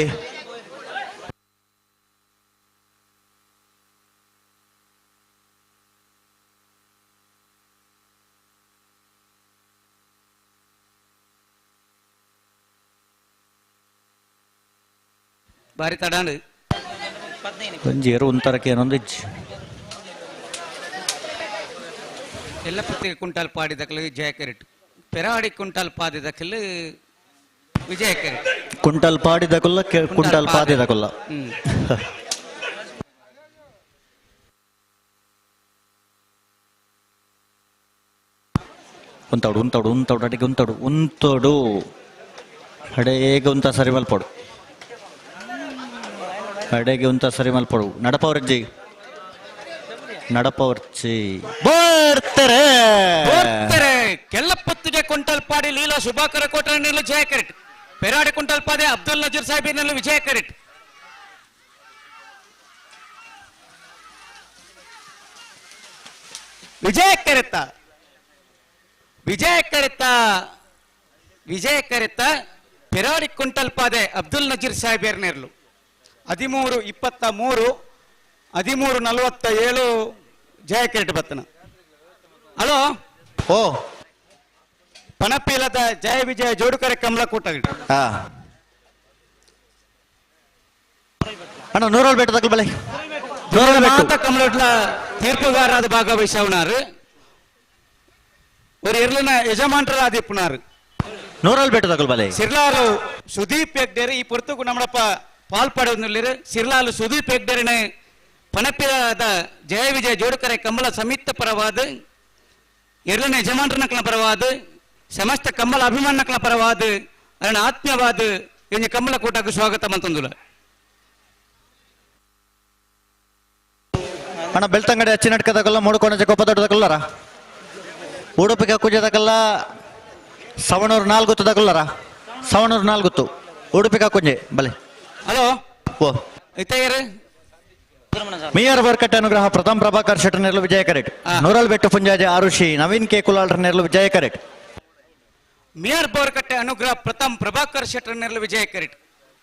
Speaker 12: ಬಾರಿ ತಡಾಂಡು
Speaker 11: ಒಂಜೇರು ಉಂತರಕ್ಕೆ ಏನೊಂದು ಇಜ್ಜಿ
Speaker 12: ಎಲ್ಲ ಪುತ್ತಿಗೆ ಕುಂಟಾಲ್ ಪಾಡಿದಕ್ಕಲು ಜಯ ಕೆರೆಟ್ ಪೆರಾಡಿ ಕುಂಟಾಲ್ ಪಾದಿದಕ್ಕಲು ವಿಜಯ ಕೆರೆಟ್
Speaker 11: ಕುಂಟಲ್ ಪಾಡಿದ ಕೊಲ್ಲ ಕುಂಟಲ್ ಪಾದಿದ ಕೊಲ್ಲ ಉಂತೋಡು ಅಡಿಗೆ ಉಂತೋಡು ಹಡೆಗೆ ಉಂತ ಸರಿ ಮಲ್ಪಡು ಹಡೆಗೆ ಉಂತ ಸರಿ ಮಲ್ಪಡು ನಡಪವರ್ಜಿ ಬರ್ತಾರೆ
Speaker 12: ಕೆಲ್ಲಪತ್ತಿಗೆ ಕುಂಟಲ್ ಪಾಡಿ ಲೀಲಾ ಶುಭಾಕರ ಕೋಟೆನಲ್ಲೂ ಜಯ ಕೆರೆಟ್ ಪೆರಾಡಿ ಕುಂಟಲ್ ಪಾದೆ ಅಬ್ದುಲ್ ನಜೀರ್ ಸಾಹೇಬಿನಲ್ಲೂ ವಿಜಯ ಕೆರೆಟ್ ವಿಜಯ ಕೆರೆತ್ತ ಪೆರಾಡಿ ಕುಂಟಲ್ ಪಾದೆ ಅಬ್ದುಲ್ ನಜೀರ್ ಸಾಹೇಬಿರ್ನೆರ್ಲು 13:23 13:47 ಜಯ ಕೆರೆಟ್ ಬತ್ತನ ಹಲೋ
Speaker 11: ಓ
Speaker 12: ಪಣಪೀಲದ ಜಯ ವಿಜಯ ಜೋಡುಕರೆ ಕಮಲ ಕೂಟ
Speaker 11: ಅಣ್ಣ 100 ಬೆಟ್ಟ ತಗಲ್ ಬಲೆ
Speaker 12: ಕಮಲ ತೀರ್ಪುಗಾರರಾದ ಭಾಗವಹಿಸವನಾರು ஒரு எர்லன ಯಜಮಾನರಾದ ಇಪ್ಪುನಾರು
Speaker 11: 100 ಬೆಟ್ಟ ತಗಲ್ ಬಲೆ
Speaker 12: ಸಿರ್ಲಾಲು ಸುದೀಪ್ ಹೆಗ್ಡೇರಿ ಈ ಪುರ್ತಕು ನಮ್ಮಪ್ಪ ಪಾಲ್ಪಡೋದಿಲ್ಲ ಸಿರ್ಲಾಲು ಸುದೀಪ್ ಹೆಗ್ಡೇರಿನ ಪಣಪಿಯಾದ ಜಯ ವಿಜಯ ಜೋಡುಕರೆ ಕಮಲ ಸಮಿತ್ತ ಪರವಾದ ಎರಡನೇ ಯಜಮಾನರನಕ್ಲ ಪರವಾದ ಸಮಸ್ತ ಕಮ್ಮಲ ಅಭಿಮಾನಕ್ಲ ಪರವಾದ ನನ್ನ ಆತ್ಮೀಯವಾದ ಇವನಿ ಕಮ್ಮಲ ಕೂಟಕ್ಕೆ ಸ್ವಾಗತ ಮಂತಂದುಲ
Speaker 11: ಅಣ್ಣ ಬೆಳ್ತಂಗಡಿ ಅಚ್ಚಿನಟ್ಕದಕಲ್ಲ ಮೂಡುಕೊಣಜೆ ಕೊಪ್ಪದೊಡ್ಡದಕಲ್ಲರ ಉಡುಪಿಗೆ ಕುಂಜದಕಲ್ಲ ಸವಣೂರು ನಾಲ್ಗುತ್ತದಕಲ್ಲರ ಸವಣೂರು ನಾಲ್ಗುತ್ತು ಉಡುಪಿಗೆ ಕುಂಜೆ ಬಲೆ
Speaker 12: ಹಲೋ
Speaker 11: ಓ
Speaker 12: ಇತ್ತಯ್ಯರು
Speaker 11: ಮೇಯರ್ ಬರ್ಕಟ್ಟೆ ಅನುಗ್ರಹ ಪ್ರಥಮ್ ಪ್ರಭಾಕರ್ ಶೆಟ್ಟರ್ ನೆರಳು ವಿಜಯ ಕರೆಟ್ ನೂರಲ್ ಬೆಟ್ಟು ಪುಂಜಾಜೆ ಆರುಷಿ ನವೀನ್ ಕೆ ಕುಲಾಲ್ರ ನೆರಳು ವಿಜಯ ಕರೆಟ್
Speaker 12: ಮೇಯರ್ ಬೋರ್ಕಟ್ಟೆ ಅನುಗ್ರಹ ಪ್ರಥಮ್ ಪ್ರಭಾಕರ್ ಶೆಟ್ಟರ್ ನೆರಳು ವಿಜಯ ಕರೆಟ್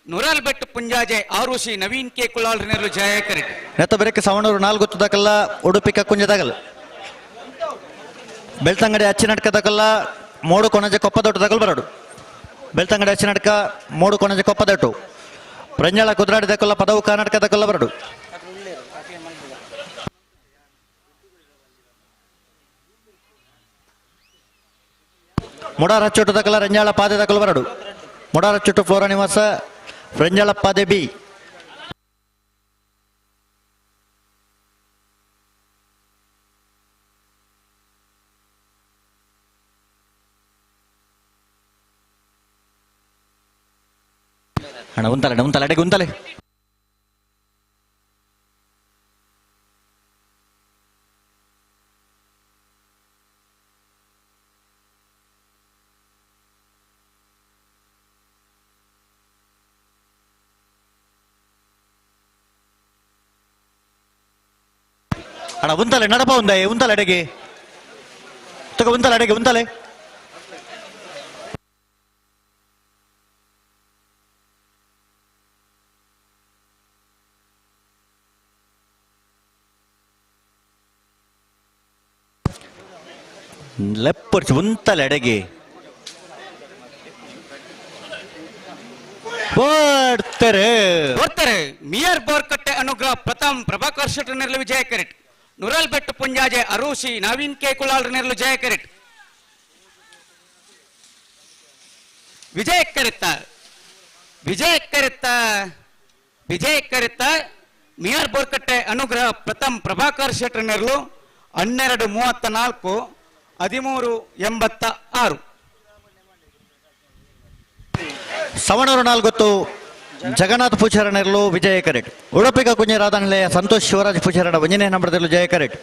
Speaker 12: ನೂರಲ್ ಬೆಟ್ಟು ಪುಂಜಾಜೆ ಆರುಷಿ ನವೀನ್ ಕೆ ಕುಲಾಲ್ರ ನೆರಳು ಜಯ ಕರೆಟ್
Speaker 11: ನೆತ್ತ ಬೆರಕೆ ಸವಣೂರು ನಾಲ್ಗುತ್ತದಕಲ್ಲ ಉಡುಪಿಗೆ ಕುಂಜದಗಲ್ ಬೆಳ್ತಂಗಡಿ ಅಚ್ಚಿನಟ್ಕದಕಲ್ಲ ಮೂಡು ಕೊಣಜೆ ಕೊಪ್ಪದೊಟ್ಟದಕಲ್ ಬರಡು ಬೆಳ್ತಂಗಡಿ ಅಚ್ಚಿನಟ್ಕ ಮೂಡು ಕೊಣಜೆ ಕೊಪ್ಪದೊಟ್ಟು ಪ್ರಂಜಾಳ ಕುದ್ರಾಡಿದಕಲ್ಲ ಪದವು ಕರ್ನಾಟಕದಕಲ್ಲ ಬರಡು ಮುಡಾರ ಚುಟ್ಟದಕಲ್ಲ ರಂಜಾಳ ಪಾದೆದಕಲ್ಲ ಬರಡು ಮುಡಾರ ಚುಟ್ಟು ಫ್ಲೋರಾ ನಿವಾಸ ರಂಜಾಳ ಪಾದೆ ಬಿ ಅಣ್ಣ ಉಂತಲೆ ಅಡೆಗೆ ಉಂತಲೆ ಅಣ್ಣ ಉಂತಲೆ ನಡಪ ಉಂದೆ ಉಂತಲೆ ಅಡೆಗೆ ಉಂತಲೆ ಅಡೆಗೆ ಉಂತಲೆ ಲೆಪ್ಪರ್ಚು ಉಂತಲೆ ಅಡೆಗೆ
Speaker 12: ಬರ್ತಾರೆ ಮೇಯರ್ ಬೋರ್ಕಟ್ಟೆ ಅನುಗ್ರಹ ಪ್ರಥಮ್ ಪ್ರಭಾಕರ್ ಶೆಟ್ಟರ್ ನೆರಳು ವಿಜಯ ಕರೆಟ್ ನೂರಲ್ ಬೆಟ್ಟು ಪುಂಜಾಜೆ ಅರುಷಿ ನವೀನ್ ಕೆ ಕುಲಾಲ್ರ ನೆರಳು ಜಯ ಕರೆಟ್ ವಿಜಯ ಕರೆತ್ತ ಮೇಯರ್ ಬೋರ್ಕಟ್ಟೆ ಅನುಗ್ರಹ ಪ್ರಥಮ್ ಪ್ರಭಾಕರ್ ಶೆಟ್ಟರ್ ನೆರಳು 12:34 13:86
Speaker 11: ಸವಣೂರು ನಾಲ್ಗೊತ್ತು ಜಗನ್ನಾಥ್ ಪೂಜಾರ ನೆರಳು ವಿಜಯ ಕರೆಟ್ ಉಡುಪಿಗ ಕುಂಜೆ ರಾಧಾನಿಲಯ ಸಂತೋಷ್ ಶಿವರಾಜ್ ಪೂಜಾರಡ ಒಂಜನೇ ನಂಬರ್ದಲ್ಲೂ ಜಯ ಕರೆಟ್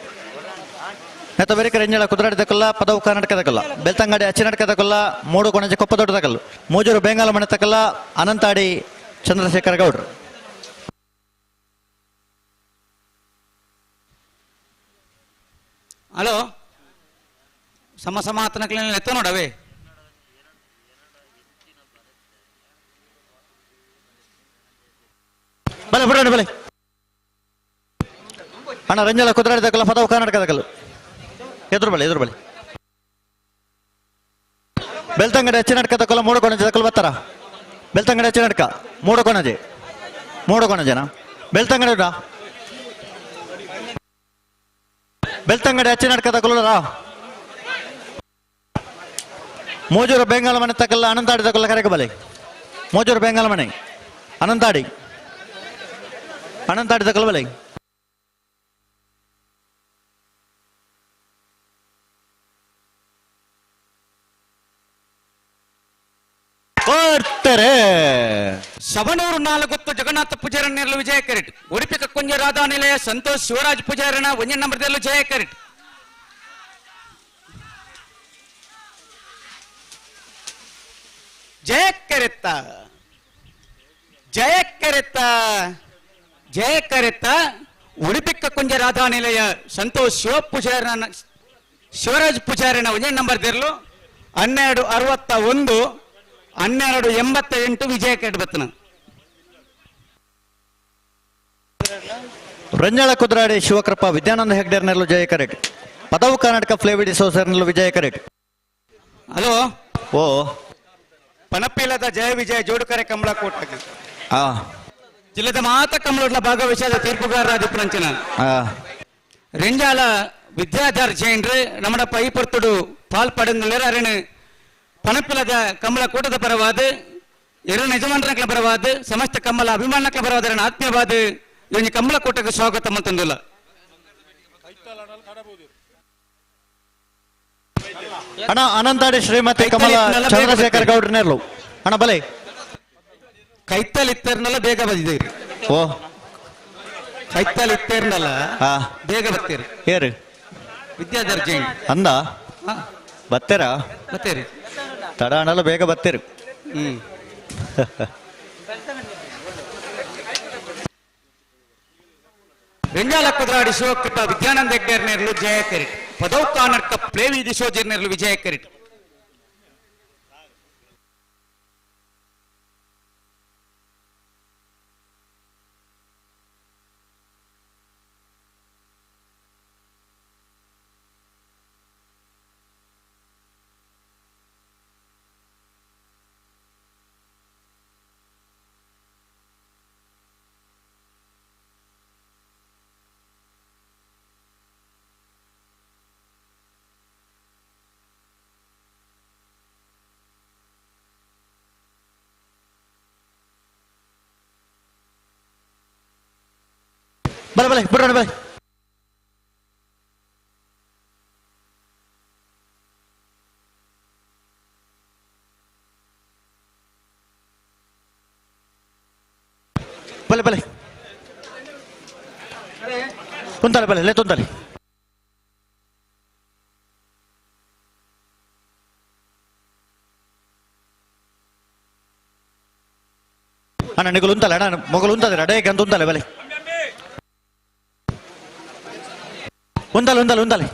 Speaker 11: ನೆತ್ತ ಬೆರಿಕೆ ರಂಜಾಳ ಕುದ್ರಾಡಿದಕಲ್ಲ ಪದವು ಕರ್ನಾಟಕದಕಲ್ಲ ಬೆಳ್ತಂಗಡಿ ಅಚ್ಚಿನಟ್ಕದಕಲ್ಲ ಮೂಡು ಕೊಣಜೆ ಕೊಪ್ಪದೊಡ್ಡದಕಲ್ಲು ಮೂಜೂರು ಬೆಂಗಾಲ ಮನೆತಕಲ್ಲ ಅನಂತಾಡಿ ಚಂದ್ರಶೇಖರ ಗೌಡ್ರು
Speaker 12: ಹಲೋ ಸಮ ಆತನಕ್ಲ ಎತ್ತ ನೋಡವೇ
Speaker 11: ಬಲೆ ಬಿಡೋಣ ಬಲೆ ಅಣ್ಣ ರಂಜಾಳ ಕುದ್ರಾಡಿದಕಲ್ಲ ಪದವು ಕರ್ನಾಟಕದಕಲ್ಲು ಎದುರು ಬಲೆ ಬೆಳ್ತಂಗಡಿ ಅಚ್ಚಿನಟ್ಕದಕಲ್ಲ ಮೂಡು ಕೊಣಜೆ ಬರ್ತಾರ ಬೆಳ್ತಂಗಡಿ ಅಚ್ಚಿನಟ್ಕ ಮೂಡು ಕೊಣಜೆನಾ ಬೆಳ್ತಂಗಡಿ ಬೆಳ್ತಂಗಡಿ ಅಚ್ಚಿನಟ್ಕದಕಲ್ಲ ಮೋಜೂರು ಬೆಂಗಾಲ ಮನೆ ತಕಲ್ಲ ಅನಂತಾಡಿ ತಕಲ್ಲ ಕರೆಗೆ ಬಲೆ ಮೋಜೂರು ಬೆಂಗಾಲ ಮನೆ ಅನಂತಾಡಿ ತಕಲ್ಲ ಬಲೆ
Speaker 12: ಸವಣೂರು ನಾಲ್ಗೊತ್ತು ಜಗನ್ನಾಥ ಪೂಜಾರ ನೆರಳು ವಿಜಯ ಕರೆಟ್ ಉಡುಪಿ ಕಕ್ಕುಂಜ ರಾಧಾ ನಿಲಯ ಸಂತೋಷ್ ಶಿವರಾಜ್ ಪೂಜಾರನ ಒಂದನೇ ನಂಬರ್ದಲ್ಲೂ ಜಯ ಕರೆಟ್ ಜಯ ಕರೆತ್ತ ಉಡುಪಿ ಕಕ್ಕುಂಜ ರಾಧಾ ನಿಲಯ ಸಂತೋಷ್ ಶಿವರಾಜ್ ಪೂಜಾರನ ಒಂದನೇ ನಂಬರ್ದಲ್ಲೂ 12:61 12:88 ವಿಜಯ ಕರೆಟ್ ಬತ್ತನ
Speaker 11: ರಂಜಾಳ ಕುದ್ರಾಡಿ ಶಿವಕೃಪಾ ವಿದ್ಯಾನಂದ ಹೆಗ್ಡೇರ್ ನೆರಳು ಜಯ ಕರೆಟ್ ಪದವು ಕರ್ನಾಟಕ ಫ್ಲೇವಿಡಿ ಸೋಸರ್ ನೆರಳು ವಿಜಯ ಕರೆಟ್
Speaker 12: ಹಲೋ
Speaker 11: ಓ
Speaker 12: ಪನಪಿಲದ ಜಯ ವಿಜಯ ಜೋಡುಕರೆ ಕಂಬಳ ಕೋಟ ಜಿಲ್ಲೆದ ಮಾತ ಕಂಬಳ ಭಾಗವಹಿಸಿದ ತೀರ್ಪುಗಾರರಾದ ಪಂಚನ ರೆಂಜಾಲ ವಿದ್ಯಾಧರ್ ಜೈನ್ರು ನಮ್ಮ ಪೈಪರ್ತುಡು ಪಾಲ್ಪಡಂದಿಲ್ಲರ ಅರಣ್ ಪನಪಿಲದ ಕಂಬಳ ಕೂಟದ ಪರವಾದ ಎರಡು ಯಜಮಾನರ ಪರವಾದ ಸಮಸ್ತ ಕಮ್ಮಲ ಅಭಿಮಾನಕ್ಕೆ ಪರವಾದ ಆತ್ಮೀಯವಾದ ಇವನಿ ಕಂಬಳ ಕೂಟಕ್ಕೆ ಸ್ವಾಗತ ಮಂತಂದಿಲ್ಲ
Speaker 11: ಅಣ್ಣ ಅನಂತಾಡಿ ಶ್ರೀಮತಿ ಕಮಲ ಚಂದ್ರಶೇಖರ್ ಗೌಡ್ರ ನೆರಳು ಅಣ್ಣ ಬಲೆ
Speaker 12: ಕೈತಲ್ ಇತ್ತೇರ್ನಲ್ಲ ಬೇಗ ಬಂದಿದ್ದೀರಿ.
Speaker 11: ಓ
Speaker 12: ಕೈತಲ್ ಇತ್ತೇರ್ನಲ್ಲ ಬೇಗ ಬರ್ತೀರಿ.
Speaker 11: ಏರು
Speaker 12: ವಿದ್ಯಾಧರ್ ಜೈನ್
Speaker 11: ಅಂದ ಬತ್ತೇರ
Speaker 12: ಬತ್ತೀರಿ
Speaker 11: ತಡ ಅಣ್ಣಲ್ಲ ಬೇಗ ಬತ್ತೇರು.
Speaker 12: ಬೆಂಗಾಲ ಕುದ್ರಾಡಿ ಶಿವಕೃಪ ವಿದ್ಯಾನಂದ ಹೆಗ್ಡೇರ್ ನೆರಳು ಜಯ ಕೆರಿಟ್ ಪದೌ ಕಾನರ್ಕ ಪ್ಲೇವಿ ದಿಶೋಜರ್ ನೆರಳು ವಿಜಯ ಕೆರಿಟ್.
Speaker 11: ಬಲೆ ಬಲೆ ಬಿಡೋಣ ಬಲೆ ಬಲೆ ಬಲೆ ತುಂತಲೆ ಬಲೆ ಲೇ ತುಂತಲೆ ಅಣ್ಣ ನಿಗಲು ಉಂತಲೆ ಅಣ್ಣ ಮೊಗಲು ಉಂತದೆ ಅಡೇಗೆ ಅಂತ ಉಂತಲೆ ಬಲೆ ఉండాలి ఉండాలి ఉండాలి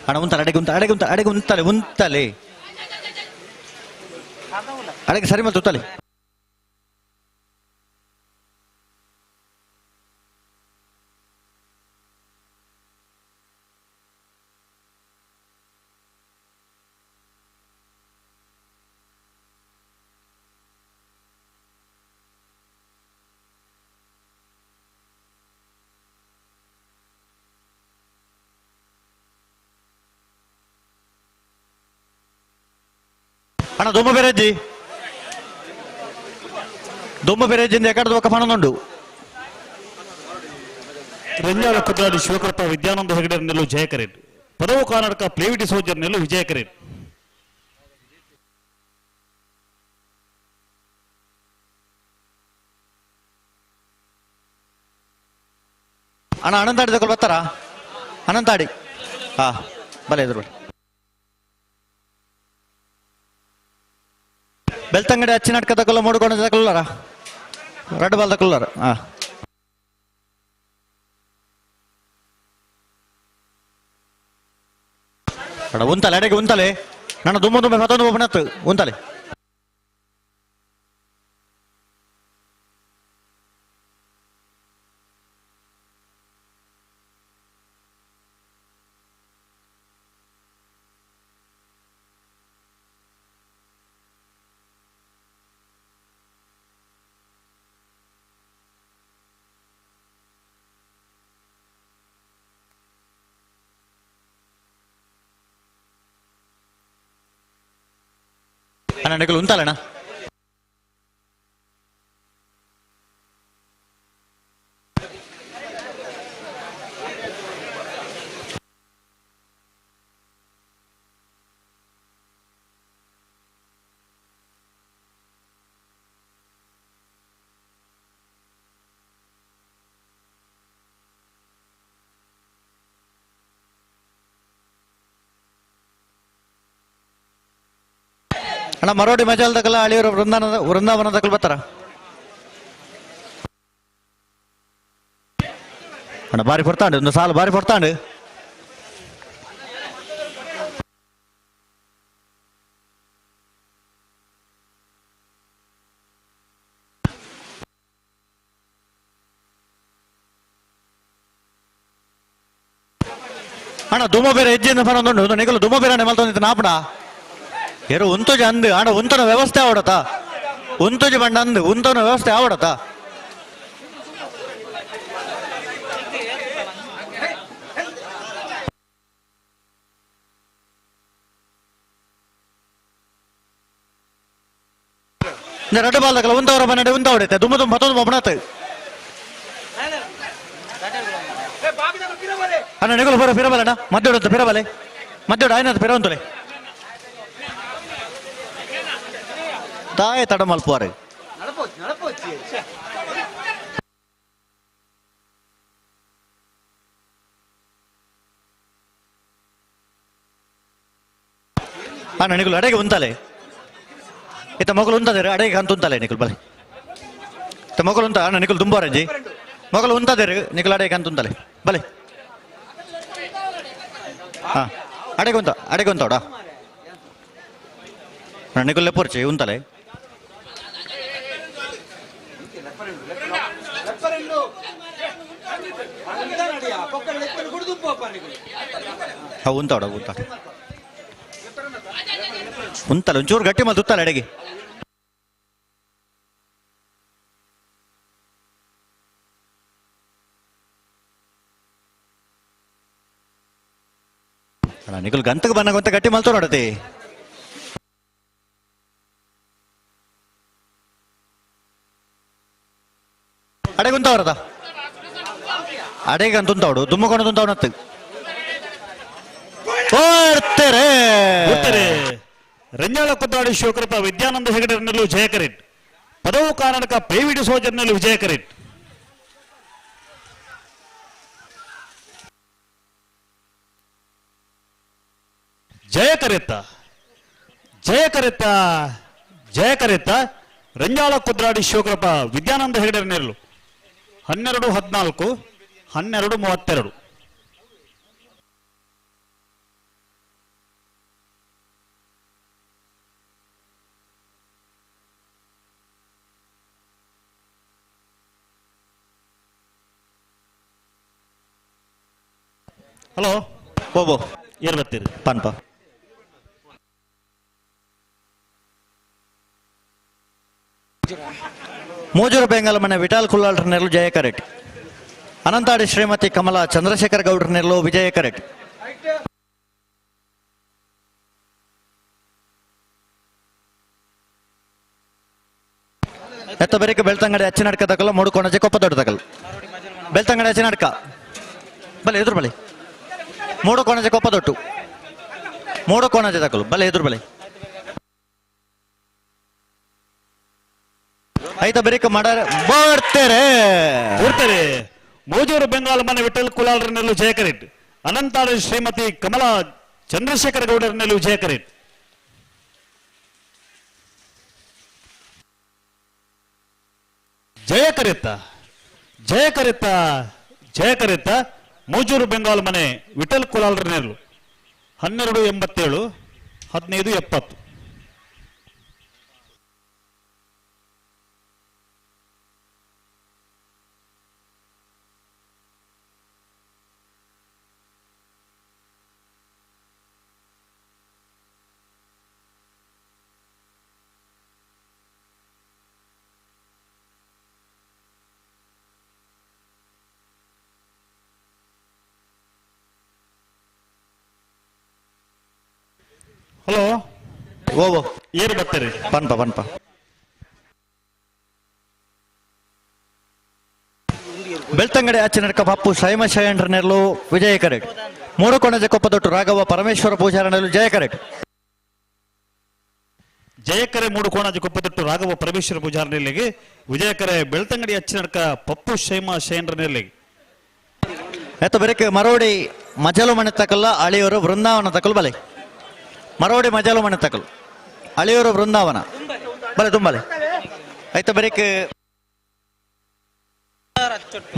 Speaker 11: అన్న ఉంచాలి అడగి ఉంచాలి అడగి సరి మళ్ళీ తుత్తాలి అన్న దుమ్మ పెరేజింది ఎక్కడ ఒక పనుండు
Speaker 17: ರೆಂಜಾಲ ಕುದ್ರಾಡಿ ಶಿವಕೃಪ ವಿದ್ಯಾನಂದ ಹೆಗಡೆ ನೆಲ್ಲು ಜಯಕರೇಟ್ ಪದವು ಕರ್ನಾಟಕ ಪ್ಲೇವಿಟಿ ಸೋಜರ್ ನೆಲ್ಲು ವಿಜಯಕರೇಟ್.
Speaker 11: ಅಣ್ಣ ಅನಂತಾಡಿ ತಗೊಳ್ ಬರ್ತಾರ ಅನಂತಾಡಿ ಬಲೆ ಎದುರು ಬೆಳ್ತಂಗಡಿ ಅಚ್ಚಿ ನಾಟಕ ತಗೊಳ್ಳ ಮೂಡುಕೊಂಡು ತಗೊಳ್ಳಾರ ರೆಡ್ ಬಾಲ್ ತಗೊಳ್ಳಾರ ಉಂತಲೆ ಅಡೆಗೆ ಉಂತಲೆ ನನ್ನ ದುಮ್ಮೆ ಮತ್ತೊಂದು ಒಬ್ಬನತ್ತು ಉಂತಲೆ అన్నకు ఉంచాలనా ಅಣ್ಣ ಮರೋಡಿ ಮಜಾಲ್ ತಗಲ ಅಳಿಯವರು ವೃಂದಾವನ ತಗಲ್ ಬರ್ತಾರ ಅಣ್ಣ ಬಾರಿ ಕೊಡ್ತಾಂಡು ಒಂದು ಸಾಲು ಬಾರಿ ಕೊಡ್ತಾಂಡು ಅಣ್ಣ ದುಮ ಬೇರೆ ಹೆಜ್ಜೆಯಿಂದ ಬರೋದು ನಿಗಲು ದುಮ ಬೇರೆ ಮಲ್ತೊಂದಿತ್ತು ನಾಪಡ ಎರು ಉಂತುಜಿ ಅಂದು ಅಣ್ಣ ಉಂತನ ವ್ಯವಸ್ಥೆ ಆವಡತ ಉಂತುಜಿ ಬಂಡ ಅಂದು ಉಂತನ ವ್ಯವಸ್ಥೆ ಆವಡತ ரெண்டு பால் தக்கல உந்தவர பன்னெண்டு உந்த ಹೊಡೆತೆ ದುಮ್ಮ ದುಮ್ಮ ಮತ್ತೊಂದು ಬೊಬ್ಬಣತೆ ಅಣ್ಣ ನಿಗಲು ಬರೋ ಫಿರಬಲೆ ಅಣ್ಣ ಮದ್ದೊಡಂತ ಫಿರಬಲೆ ಮದ್ದೊಡ ಆಯ್ನಂತ ಫಿರವಂತಲೆ ತಾಯ ತಡ ಮಲ್ಪುವಾರೆ ಅಣ್ಣ ನಿಗಲು ಅಡೆಗೆ ಉಂತಲೆ ಇತ್ತ ಮೊಗಲು ಉಂತದೇರು ಅಡೆಗೆ ಅಂತ ಉಂತಲೆ ನಿಕುಲ್ ಬಲೆ ಇತ್ತ ಮೊಗಲು ಉಂತ ಅಣ್ಣ ನಿಕುಲ್ ತುಂಬಾರಂಜಿ ಮೊಗಲು ಉಂತದೇರು ನಿಕುಲ್ ಅಡೆಗೆ ಅಂತ ಉಂತಲೆ ಬಲೆ ಹಾ ಅಡೆಗೆ ಉಂತವಡ ಅಣ್ಣ ನಿಕುಲ್ ಪೂರ್ಚಿ ಉಂತಲೆ ಉಂತವಡ ಉಂತಲೆ ಒಂಚೂರು ಗಟ್ಟಿ ಮಲ್ ತುತ್ತಲೆ ಅಡೆಗೆ ನಿಕುಲ್ ಗಂತಕ್ಕೆ ಬನ್ನಗೊಂತ ಗಟ್ಟಿ ಮಲ್ತು ನೋಡತಿ ಅಡೆಗುಂತವರದ ಅಡೆಗೆ ಅಂತ ಉಂತವಡು ದುಮ್ಮಕೊಂಡು ತುಂತವನತ್ತು
Speaker 17: ರೆಂಜಾಳ ಕೊದ್ದಾಡಿ ಶಿವಕೃಪ ವಿದ್ಯಾನಂದ ಹೆಗಡೆರನ್ನಲ್ಲೂ ಜಯಕರಿಟ್ ಪದವು ಕರ್ನಾಟಕ ಪ್ರೈವೇಟ್ ಸೋಜರ್ನಲ್ಲೂ ವಿಜಯಕರಿಟ್ ಜಯಕರಿತ್ತ ಜಯಕರಿತ್ತ ಜಯಕರಿತ್ತ ರೆಂಜಾಳ ಕುದ್ರಾಡಿ ಶಿವಕೃಪ ವಿದ್ಯಾನಂದ ಹೆಗಡೆರನ್ನಲ್ಲೂ 12-14 12-32 ಹಲೋ
Speaker 11: ಹೋಗೋ
Speaker 17: ಏರ್ ಬರ್ತೀರಿ
Speaker 11: ಪನ್ಪ ಮೂಜೂರು ಬೆಂಗಲ ಮನೆ ವಿಠಾಲ್ ಕುಲ್ಲಾಳ್ರನ್ನೆರಲು ಜಯ ಕರೆಟ್ ಅನಂತಾಡಿ ಶ್ರೀಮತಿ ಕಮಲಾ ಚಂದ್ರಶೇಖರ್ ಗೌಡ್ರನ್ನೆರಲು ವಿಜಯ ಕರೆಟ್ ಎತ್ತ ಬೆರಿಕೆ ಬೆಳ್ತಂಗಡಿ ಅಚ್ಚಿ ನಡ್ಕ ತಕಲ್ಲ ಮೂಡು ಕೊಣಜೆ ಕೊಪ್ಪ ದೊಡ್ಡ ತಕಲ್ ಬೆಳ್ತಂಗಡಿ ಅಚ್ಚಿ ನಡ್ಕ ಬಲೆ ಎದುರು ಬಲೆ ಮೂಡು ಕೊಣಜೆ ಕೊಪ್ಪ ದೊಟ್ಟು ಮೂಡು ಕೊಣಜೆ ತಕಲು ಬಲೆ ಎದುರು ಬಲೆ ಆಯ್ತಾ ಬೆರಿಕ ಮಾಡಾರೆ
Speaker 17: ಬರ್ತಾರೆ ಮೋಜೂರು ಬೆಂಗಾಲ್ ಮನೆ ವಿಠಲ್ ಕುಲಾಲ್ರನ್ನಲ್ಲೂ ಜಯಕರಿಟ್ ಅನಂತಾಡಿ ಶ್ರೀಮತಿ ಕಮಲಾ ಚಂದ್ರಶೇಖರ ಗೌಡರನ್ನಲ್ಲೂ ಜಯಕರಿಟ್ ಜಯಕರಿತ್ತ ಜಯಕರಿತ್ತ ಜಯಕರಿತ್ತ ಮೋಜೂರು ಬೆಂಗಾಲ್ ಮನೆ ವಿಠಲ್ ಕುಲಾಲ್ರನ್ನಲ್ಲೂ 1287 1570 ಹಲೋ
Speaker 11: ಓವೋ
Speaker 17: ಏರ್ ಬರ್ತೀರಿ
Speaker 11: ಪನ್ಪ ಪನ್ಪ ಬೆಳ್ತಂಗಡಿ ಅಚ್ಚಿ ನಡ್ಕ ಪಪ್ಪು ಶೈಮ ಶಯಂಡ್ರನೆರಲು ವಿಜಯ ಕರೆಟ್ ಮೂಡು ಕೊಣಜೆ ಕೊಪ್ಪದೊಟ್ಟು ರಾಘವ ಪರಮೇಶ್ವರ ಪೂಜಾರನೆರಲು ಜಯ ಕರೆಟ್
Speaker 17: ಜಯಕರೆ ಮೂಡು ಕೋಣಾಜಿ ಕೊಪ್ಪದೊಟ್ಟು ರಾಘವ ಪರಮೇಶ್ವರ ಪೂಜಾರನೆಲ್ಲಿಗೆ ವಿಜಯಕರೆ ಬೆಳ್ತಂಗಡಿ ಅಚ್ಚಿ ನಡ್ಕ ಪಪ್ಪು ಶೈಮ ಶಯಂಡ್ರನೆಲ್ಲಿಗೆ
Speaker 11: ಎತ್ತ ಬೆರಕೆ ಮರೋಡಿ ಮಜಲು ಮನೆ ತಕಲ್ಲ ಅಳಿಯೂರು ವೃಂದಾವನ ತಕಲ್ ಬಲೆ ಮರೋಡಿ ಮಜಲು ಮನೆ ತಕಲ್ ಅಳಿಯೂರು ವೃಂದಾವನ ಬಲೆ ತುಂಬಲೆ ಆಯ್ತಾ ಬೆರಕೆ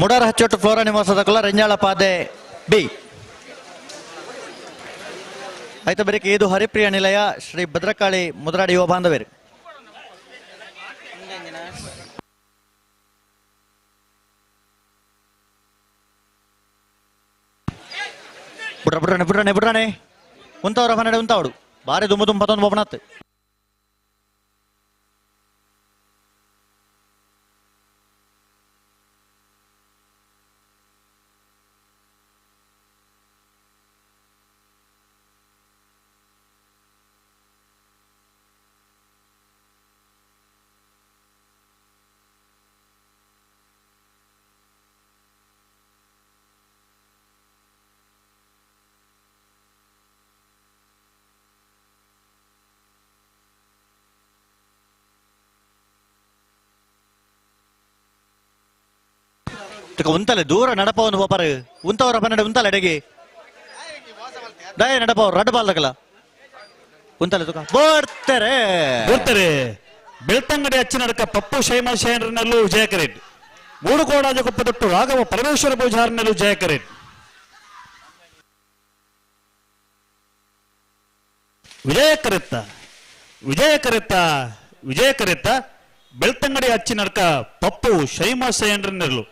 Speaker 11: ಮುಡಾರ ಹಚ್ಚೊಟ್ಟು ಫ್ಲೋರ ನಿವಾಸ ತಕಲ್ಲ ರೆಂಜಾಳ ಪಾದೆ ಬಿ ಆಯ್ತಾ ಬೆರಕೆ ಇದು ಹರಿಪ್ರಿಯ ನಿಲಯ ಶ್ರೀ ಭದ್ರಕಾಳಿ ಮುದ್ರಾಡಿ ಯುವ ಬಾಂಧವೇರು ಬಿಡ್ರಾಣೆ ಉಂತವ್ರ ಹನ್ನೆರಡು ಉಂತಾವಡು ಬಾರಿ ದುಂಬ ತುಂಬತ್ತೊಂದು ಬೋಪಣತ್ ಉಂತಲೆ ದೂರ ನಡಪವನು ಹೋಪಾರು ಉಂತವರ ಪನ್ನಡೆ ಉಂತಲೆ ಎಡೆಗೆ ದಯ ನಡಪವ್ರು ರಡ್ ಬಾಲ್ದಕಲ್ಲ ಉಂತಲೆ ತುಕ ಬರ್ತಾರೆ
Speaker 17: ಬೆಳ್ತಂಗಡಿ ಅಚ್ಚಿನಡಕ ಪಪ್ಪು ಶೈಮಶೇನರನಲ್ಲೂ ಜಯಕರೆಡ್ ಮೂಡು ಕೋಡಾಜ ಕೊಪ್ಪದೊಟ್ಟು ರಾಘವ ಪರಮೇಶ್ವರ ಪೂಜಾರನಲ್ಲೂ ಜಯಕರೆಡ್ ವಿಜಯಕರೆತ್ತ ಬೆಳ್ತಂಗಡಿ ಅಚ್ಚಿನಡಕ ಪಪ್ಪು ಶೈಮಶೇನರನಲ್ಲೂ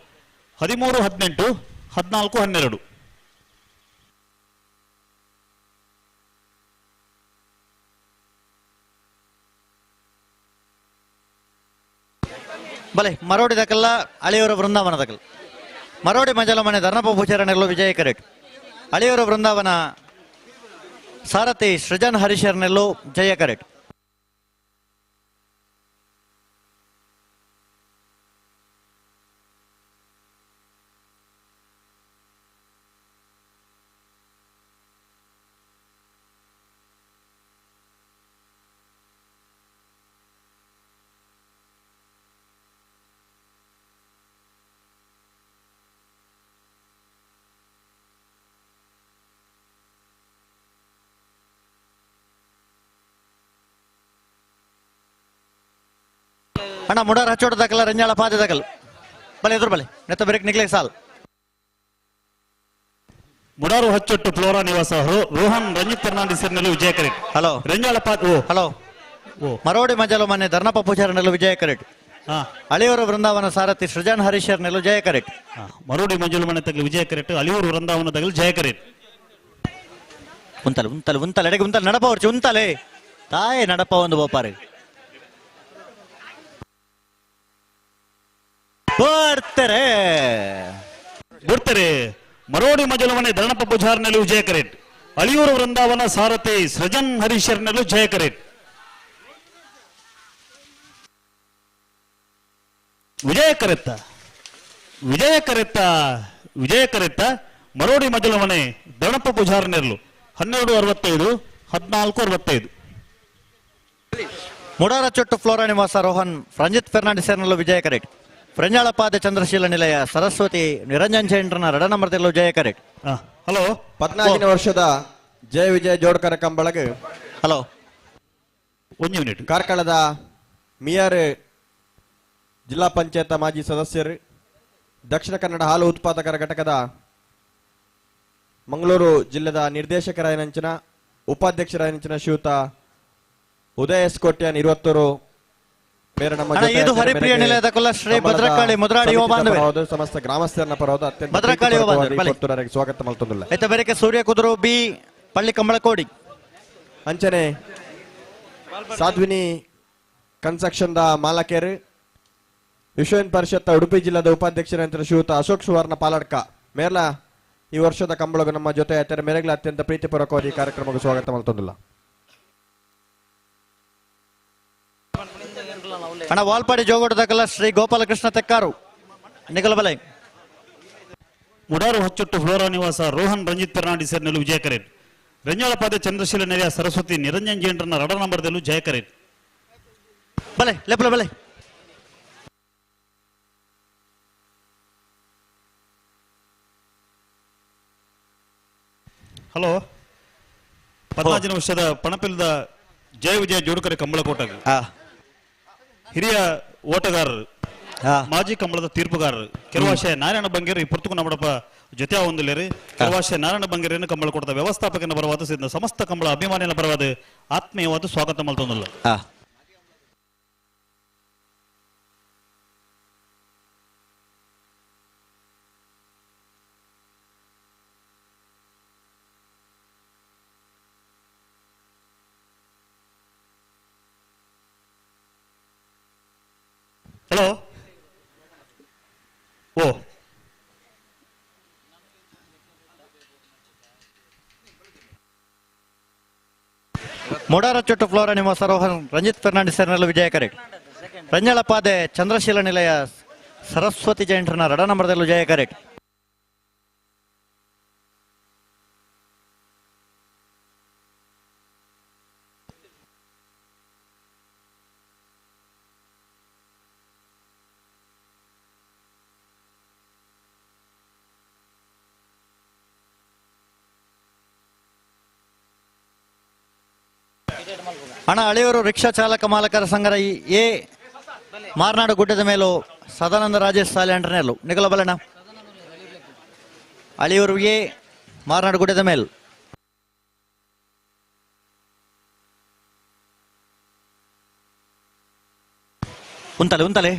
Speaker 17: 13-18 14-12
Speaker 11: ಬಲೆ ಮರೋಡಿ ದಕಲ್ಲ ಅಳಿಯವರ ವೃಂದಾವನ ದಕಲ್ ಮರೋಡಿ ಮಜಲ ಮನೆ ಧರ್ನಪ್ಪ ಪೂಜಾರನೆಲ್ಲೋ ವಿಜಯ ಕರೆಟ್ ಅಳಿಯವರ ವೃಂದಾವನ ಸಾರಥಿ ಸೃಜನ್ ಹರೀಶರ್ನೆಲ್ಲೋ ಜಯ ಕರೆಟ್ ಅಣ್ಣ ಮುಡಾರ್ ಹಚ್ಚೋಟ ದಾಖಲ ರಂಜಾಳ ಪಾದ ದಾಖಲ್ ಬಲೆ ಎದುರು ಬಲೆ ನೆತ್ತ ಬ್ರೇಕ್ ನಿಕ್ಲೆ ಸಾಲ್
Speaker 17: ಮುಡಾರು ಹಚ್ಚೊಟ್ಟು ಫ್ಲೋರಾ ನಿವಾಸ ರೋಹನ್ ರಂಜಿತ್ ಫರ್ನಾಂಡಿಸ್ ವಿಜಯ ಕರೆಟ್
Speaker 11: ಹಲೋ
Speaker 17: ರಂಜಾಳ ಪಾದ
Speaker 11: ಹಲೋ ಮರೋಡಿ ಮಜಲು ಮನೆ ಧರ್ನಪ್ಪ ಪೂಜಾರನೆಲ್ಲೂ ವಿಜಯ ಕರೆಟ್ ಅಳಿಯೂರು ವೃಂದಾವನ ಸಾರಥಿ ಸೃಜನ್ ಹರೀಶರ್ನೆಲ್ಲೂ ಜಯ ಕರೆಟ್
Speaker 17: ಮರೋಡಿ ಮಜಲು ಮನೆ ತಗಲು ವಿಜಯ ಕರೆಟ್ ಅಳಿಯೂರು ವೃಂದಾವನ ತಗಲು ಜಯ ಕರೆಟ್
Speaker 11: ಉಂತಲೆ ಎಡೆಗೆ ಉಂತಲೆ ನಡಪ ಹೊರ್ಚಿ ಉಂತಲೆ ತಾಯೇ ನಡಪ ಒಂದು ಬೋಪಾರಿ
Speaker 17: ಬರ್ತಾರೆ ಮರೋಡಿ ಮಜಲು ಮನೆ ಧರ್ನಪ್ಪ ಪೂಜಾರನಲ್ಲೂ ವಿಜಯ ಕರೆಟ್ ಅಳಿಯೂರು ವೃಂದಾವನ ಸಾರಥಿ ಸೃಜನ್ ಹರೀಶರ್ನಲ್ಲೂ ಜಯ ಕರೆಟ್ ವಿಜಯ ಕರೆತ್ತ ಮರೋಡಿ ಮಜಲು ಮನೆ ಧರ್ನಪ್ಪ ಪೂಜಾರನೆಲ್ಲೂ 12-65 14-65
Speaker 11: ಮುಡಾರ ಚೊಟ್ಟು ಫ್ಲೋರಾ ನಿವಾಸ ರೋಹನ್ ರಂಜಿತ್ ಫೆರ್ನಾಂಡಿಸರ್ನಲ್ಲೂ ವಿಜಯ ಕರೆಟ್ ಫ್ರೆಂಜಾಳಪಾದ ಚಂದ್ರಶೀಲ ನಿಲಯ ಸರಸ್ವತಿ ನಿರಂಜನ್ ಚಂದ್ರನ ರಡ ನಂಬರ್ದಲ್ಲೂ ಜಯ ಕರೆಟ್
Speaker 17: ಹಲೋ
Speaker 16: 14ನೇ ವರ್ಷದ ಜಯ ವಿಜಯ ಜೋಡ್ಕರ ಕಂಬಳಗೆ
Speaker 11: ಹಲೋ
Speaker 17: 1 ಮಿನಿಟ್
Speaker 16: ಕಾರ್ಕಳದ ಮಿಯರ್ ಜಿಲ್ಲಾ ಪಂಚಾಯತ್ ಮಾಜಿ ಸದಸ್ಯರು ದಕ್ಷಿಣ ಕನ್ನಡ ಹಾಲು ಉತ್ಪಾದಕರ ಘಟಕದ ಮಂಗಳೂರು ಜಿಲ್ಲೆದ ನಿರ್ದೇಶಕರಾಯನಂಚಿನ ಉಪಾಧ್ಯಕ್ಷರಾಯನಂಚಿನ ಶ್ರೀಯುತ ಉದಯ ಎಸ್ ಕೋಟ್ಯಾನ್ 20
Speaker 11: ಇದು ಹರಿಪ್ರಿಯ ನಿಲಯದ ಕುಲ ಶ್ರೀ ಭದ್ರಕಾಳಿ ಮುದ್ರಾಡಿ ಯುವ ಬಾಂಧವರು
Speaker 16: ಸಮಸ್ತ ಗ್ರಾಮಸ್ಥರನ್ನ ಪರವಾದ ಅತ್ಯಂತ
Speaker 11: ಭದ್ರಕಾಳಿ ಯುವ ಬಾಂಧವರು
Speaker 16: ಸ್ವಾಗತ ಮಲ್ತೊಂದಿಲ್ಲ
Speaker 11: ಐತ ಬೇರೆಕೆ ಸೂರ್ಯ ಕುದುರು ಬಿ ಪಳ್ಳಿ ಕಂಬಳ ಕೋಡಿ
Speaker 16: ಅಂಚನೆ ಸಾಧ್ವಿನಿ ಕನ್ಸ್ಟ್ರಕ್ಷನ್ ದ ಮಾಲಕೇರು ವಿಶ್ವ ಪರಿಷತ್ ಉಡುಪಿ ಜಿಲ್ಲೆದ ಉಪಾಧ್ಯಕ್ಷರಾದ ಶ್ರೀಯುತ ಅಶೋಕ್ ಸುವರ್ಣ ಪಾಲಡ್ಕ ಮೇಲ ಈ ವರ್ಷದ ಕಂಬಳಗು ನಮ್ಮ ಜೊತೆ ಆಯ್ತಾರೆ ಮೇರೆಗಳ ಅತ್ಯಂತ ಪ್ರೀತಿಪೂರ್ವಕವಾಗಿ ಈ ಕಾರ್ಯಕ್ರಮಕ್ಕೆ ಸ್ವಾಗತ ಮಲ್ತೊಂದಿಲ್ಲ
Speaker 11: ಅಣ್ಣ ವಾಲ್ಪಾಡಿ ಜೋಗೋಟದಕಲ್ಲ ಶ್ರೀ ಗೋಪಾಲಕೃಷ್ಣ ತೆಕ್ಕಾರು ನಿಗಲ ಬಲೈ
Speaker 17: ಮುಡಾರು ಹಚ್ಚೊಟ್ಟು ಫ್ಲೋರಾ ನಿವಾಸ ರೋಹನ್ ರಂಜಿತ್ ಫರ್ನಾಂಡಿಸರ್ನಲ್ಲೂ ವಿಜಯ ಕರೆಟ್ ರಂಜಾಳಪಾದ ಚಂದ್ರಶೀಲ ನೆಲೆಯ ಸರಸ್ವತಿ ನಿರಂಜನ್ ಜೇಂಡ್ರನ ರಡ ನಂಬರ್ದಲ್ಲೂ ಜಯ ಕರೆಟ್
Speaker 11: ಬಲೆ ಲೆಪ್ಪಲ ಬಲೆ
Speaker 17: ಹಲೋ 14ನೇ ವರ್ಷದ ಪಣಪಿಲ್ದ ಜಯ ವಿಜಯ ಜೋಡುಕರೆ ಕಂಬಳಕೋಟಗ ಹಿರಿಯ ಓಟಗಾರರು ಮಾಜಿ ಕಂಬಳದ ತೀರ್ಪುಗಾರರು ಕೆಲವಾಶೆ ನಾರಾಯಣ ಬಂಗೇರಿ ಪುರ್ತುಕು ನಮ್ಮಡಪ್ಪ ಜೊತೆ ಹೊಂದಿಲ್ಲೇರಿ ಕೆಲವಾಶೆ ನಾರಾಯಣ ಬಂಗೇರಿಯನ್ನು ಕಂಬಳ ಕೊಡ್ತ ವ್ಯವಸ್ಥಾಪಕನ ಪರವಾದ ಸಮಸ್ತ ಕಂಬಳ ಅಭಿಮಾನಿಗಳ ಪರವಾದ ಆತ್ಮೀಯವಾದ ಸ್ವಾಗತ ಮಲ್ತೊಂದಲ್ಲ ಓ
Speaker 11: ಮೊಡಾರಚೊಟ್ಟು ಫ್ಲೋರಾ ನಿವಾಸ ರೋಹನ್ ರಂಜಿತ್ ಫೆರ್ನಾಂಡಿಸ್ ನೆರಳು ವಿಜಯ ಕರೆಟ್. ರಂಜಳಪಾದೆ ಚಂದ್ರಶೀಲ ನಿಲಯ ಸರಸ್ವತಿ ಜೈಂಟ್ರನ ರಡ ನಂಬರ್ದಲ್ಲೂ ಜಯ ಕರೆಟ್. ಅಣ್ಣ ಅಳಿಯೂರು ರಿಕ್ಷಾ ಚಾಲಕ ಮಾಲಕರ ಸಂಘದ ಎ ಮಾರ್ನಾಡು ಗುಡ್ಡದ ಮೇಲೂ ಸದಾನಂದ ರಾಜೇಶ್ ಸಾಲ್ಯಾಂಡ್ರನೆಲ್ಲು ನಿಗಲ ಬಲಣ್ಣ. ಅಳಿಯೂರು ಎ ಮಾರ್ನಾಡು ಗುಡ್ಡದ ಮೇಲು ಉಂತಲೆ ಉಂತಲೆ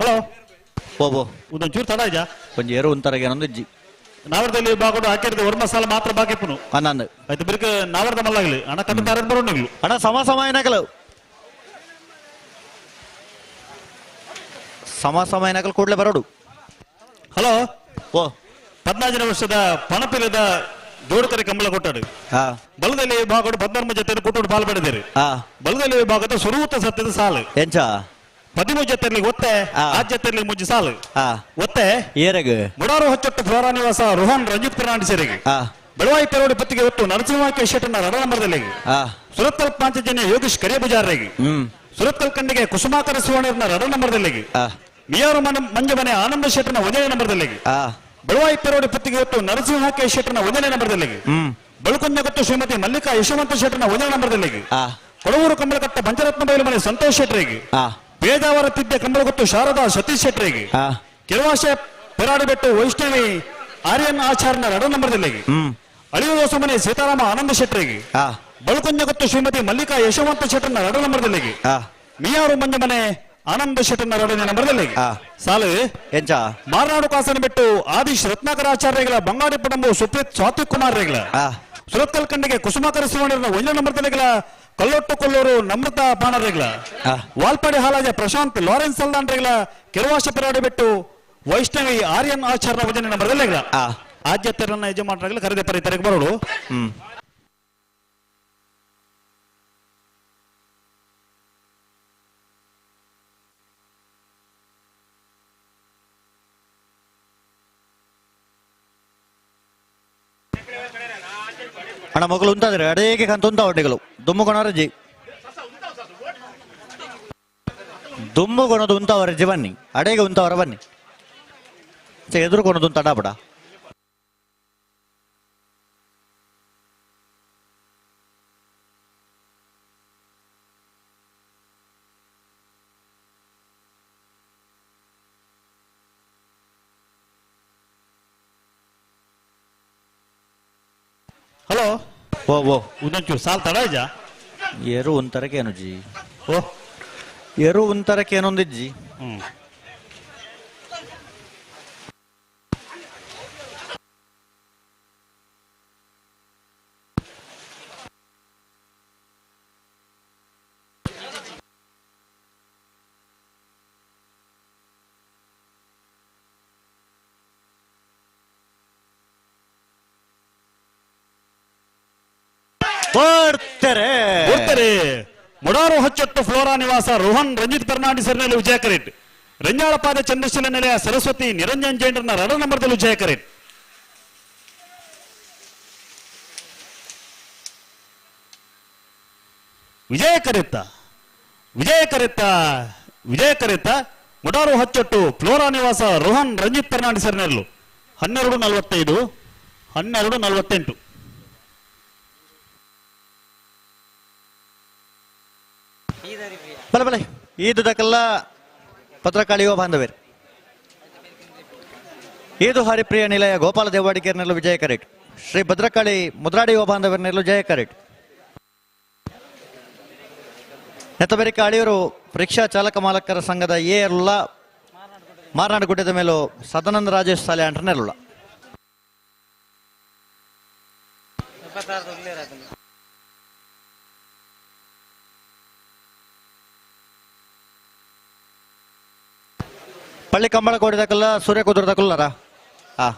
Speaker 17: ಹಲೋ
Speaker 11: ಓಬೋ
Speaker 17: ಒಂದೊಂಚೂರು ತಡ ಇದ್ಯಾ
Speaker 11: ಕೊಂಚ ಏರು ಉಂತರಗೆ ಏನೊಂದು ಇಜ್ಜಿ
Speaker 17: ನಾವರದಲ್ಲಿ ಬಾಗೋಡು ಹಾಕಿರ್ದು ಒಂದು ಮಸಾಲ ಮಾತ್ರ ಬಾಕಿ ಪುನು
Speaker 11: ಅನ್ನಂದು
Speaker 17: ಆಯ್ತು ಬಿರ್ಕ ನಾವರದ ಮಲ್ಲಾಗ್ಲಿ ಅಣ್ಣ ಕಟ್ಟಾರ ಬರೋಣಿಗ್ಲು
Speaker 11: ಅಣ್ಣ ಸಮ ಏನಕಲು ಸಮ ಏನಕಲು ಕೂಡಲೇ ಬರೋಡು.
Speaker 17: ಹಲೋ
Speaker 11: ಓ
Speaker 17: 15 ವರ್ಷದ ಪಣಪಿಲದ ಜೋಡುಕರೆ ಕಂಬಳ ಕೊಟ್ಟಾಡು ಬಲದಲ್ಲಿ ಭಾಗಡು 16 ಜೊತೆ ಕೊಟ್ಟು ಪಾಲ್ ಪಡೆದಿರಿ. ಬಲದಲ್ಲಿ ಭಾಗದ ಸುರೂತ ಸತ್ಯದ ಸಾಲು
Speaker 11: ಎಂಚ
Speaker 17: 13 ಜೊತೆಲಿ ಒತ್ತೆ ಆ ಜೊತೆಲಿ ಮುಂಜಿ ಸಾಲು ಒತ್ತೆ
Speaker 11: ಏರೆಗೆ
Speaker 17: ಮುಡಾರು ಹೊಚ್ಚೊಟ್ಟು ಫ್ಲೋರಾ ನಿವಾಸ ರೋಹನ್ ರಂಜಿತ್ ಫೆರ್ನಾಂಡಿಸರಿಗೆ ಬೆಳವಾಯಿ ಪೆರೋಡಿ ಪತ್ತಿಗೆ ಒಟ್ಟು ನರಸಿಂಹಕ್ಕೆ ಶೆಟ್ಟನ ರಡ ನಂಬರ್ದಲ್ಲಿ ಸುರತ್ತಲ್ ಪಾಂಚಜನ್ಯ ಯೋಗೇಶ್ ಕರಿಯಬುಜಾರಿಗೆ ಸುರತ್ತಲ್ ಕಂಡಿಗೆ ಕುಸುಮಾಕರ ಸುವರ್ಣನ ರಡ ನಂಬರ್ದಲ್ಲಿ ಮಿಯಾರು ಮಂಜಮನೆ ಆನಂದ ಶೆಟ್ಟನ 1ನೇ ನಂಬರ್ದಲ್ಲಿ ಬೆಳವಾಯಿ ಪೆರೋಡಿ ಪತ್ತಿಗೆ ಒಟ್ಟು ನರಸಿಂಹಕ್ಕೆ ಶೆಟ್ಟನ 1ನೇ ನಂಬರ್ದಲ್ಲಿ ಬೆಳಕುಂಜ ಗೊತ್ತು ಶ್ರೀಮತಿ ಮಲ್ಲಿಕಾ ಯಶವಂತ ಶೆಟ್ಟನ 1ನೇ ನಂಬರ್ದಲ್ಲಿ ಕೊಡವೂರು ಕಂಬಳಕಟ್ಟ ಪಂಚರತ್ನ ಬಯಲು ಮನೆ ಸಂತೋಷ್ ಶೆಟ್ಟರಿಗೆ ಪೇಜಾವರ ತಿದ್ದೆ ಕಂಬಳ ಗೊತ್ತು ಶಾರದಾ ಸತೀಶ್ ಶೆಟ್ಟರಿಗೆ ಕೆಲವಾಶೆ ಪೆರಾಡಿಬೆಟ್ಟು ವೈಷ್ಣವಿ ಆರ್ಯನ್ ಆಚಾರ್ನ ರಡ ನಂಬರ್ದಲ್ಲಿ ಅಳಿಯೋಸ ಮನೆ ಸೀತಾರಾಮ ಆನಂದ ಶೆಟ್ಟರಿಗೆ ಬೆಳಕುಂಜ ಗೊತ್ತು ಶ್ರೀಮತಿ ಮಲ್ಲಿಕಾ ಯಶವಂತ ಶೆಟ್ಟನ ರಡ ನಂಬರ್ದಲ್ಲಿ ಮಿಯಾರು ಮಂಜ ಮನೆ ಆನಂದ ಶೆಟ್ಟನ ರಡನೇ ನಂಬರ್ದಲ್ಲಿ ಸಾಲು
Speaker 11: ಎಂಚ
Speaker 17: ಮಾರ್ನಾಡು ಕಾಸನ ಬಿಟ್ಟು ಆದಿಶ್ ರತ್ನಾಕರಾಚಾರ್ಯಗಳ ಬಂಗಾಡಿ ಪಡಂಬು ಸುಪ್ರೀತ್ ಸ್ವಾತಿ ಕುಮಾರ್ ರೇಗಳ ಸುರತ್ಕಲ್ ಕಂಡಿಗೆ ಕುಸುಮಾಕರ ಸುವರ್ಣನ 1ನೇ ನಂಬರ್ದಲ್ಲಿಗಳ ಕಲ್ಲೊಟ್ಟು ಕೊಲ್ಲೂರು ನಮ್ರತ ಪಾಣರೇಗಳ ವಾಲ್ಪಾಡಿ ಹಾಲಾಜ ಪ್ರಶಾಂತ್ ಲಾರೆನ್ಸ್ ಸಲ್ದಾನ್ ರೇಗಳ ಕೆರವಾಶ ಪೆರಾಡಿ ಬಿಟ್ಟು ವೈಷ್ಣವಿ ಆರ್ಯನ್ ಆಚಾರ್ಯ 1ನೇ ನಂಬರ್ದಲ್ಲಿ ಆದ್ಯತೆರನ್ನ ಯಜಮಾನರಾಗಲಿ ಕರೆದೆ ಪರಿತರಿಗೆ ಬರೋಡು.
Speaker 11: ಅಣ್ಣ ಮಗಳು ಉಂತಾದ್ರೆ ಅಡೇಗೆ ಕಂತ ಉಂತ ಹೊಟ್ಟೆಗಳು ದುಮ್ಮುಕೊಣರಜ್ಜಿ ದುಮ್ಮುಕೊಣದು ಉಂತವರಜ್ಜಿ ಬನ್ನಿ ಅಡೇಗೆ ಉಂತವರ ಬನ್ನಿ ಎದುರುಕೊಣದು ಉಂತ ಅಡಾಪಡ
Speaker 17: ಹಲೋ
Speaker 11: ಓ ಓ
Speaker 17: ಒಂದೊಂಚೂರು ಸಾಲ್ ತಡ ಇದ್ಯಾ
Speaker 11: ಏರು ಉಂತರಕ್ಕೆ ಜಿ ಓ ಏರು ಉಂತರಕ್ಕೆ ಏನೊಂದಿಜ್ಜಿ
Speaker 17: ಮುಡಾರು ಹೊಚ್ಚೊಟ್ಟು ಫ್ಲೋರಾ ನಿವಾಸ ರೋಹನ್ ರಂಜಿತ್ ಫೆರ್ನಾಂಡಿಸ್ ನೆಲೆ ವಿಜಯ ಕರೆಟ್. ರಂಜಾಳಪಾದ ಚಂದ್ರಶೀಲ ನೆಲೆಯ ಸರಸ್ವತಿ ನಿರಂಜನ್ ಜೈಂಡ್ರನ ರಡ ನಂಬರ್ದಲ್ಲಿ ವಿಜಯ ಕರೆಟ್. ವಿಜಯ ಕರೆತ್ತ ಮುಡಾರು ಹೊಚ್ಚೊಟ್ಟು ಫ್ಲೋರಾ ನಿವಾಸ ರೋಹನ್ ರಂಜಿತ್ ಫೆರ್ನಾಂಡಿಸ್ ನೆಲ್ಲು 12:45 12:48.
Speaker 11: ಬಲೆ ಬಲೆ ಈದುದಕ್ಕೆಲ್ಲ ಪತ್ರಕಾಳಿಯೋ ಬಾಂಧವೇರು ಈದು ಹರಿಪ್ರಿಯ ನಿಲಯ ಗೋಪಾಲ ದೇವಾಡಿಕೆರ್ನೆಲ್ಲೂ ವಿಜಯ ಕರೆಟ್. ಶ್ರೀ ಭದ್ರಕಾಳಿ ಮುದ್ರಾಡಿಯೋ ಬಾಂಧವರ್ನೆಲ್ಲೂ ಜಯ ಕರೆಟ್. ನೆತ್ತಬೆರಿಕ ಅಳಿಯರು ರಿಕ್ಷಾ ಚಾಲಕ ಮಾಲಕರ ಸಂಘದ ಏರ್ಲ ಮಾರ್ನಾಡು ಗುಡ್ಡದ ಮೇಲೂ ಸದಾನಂದ ರಾಜೇಶ್ ಸಾಲೆ ಅಂಟನೆಲ್ಲ ಪಳ್ಳಿ ಕಂಬಳ ಕೊಡಿದಕ್ಕಲ್ಲ ಸೂರ್ಯ ಕುದುರ್ದಕ್ಕಲ್ಲಾರ ಹಾ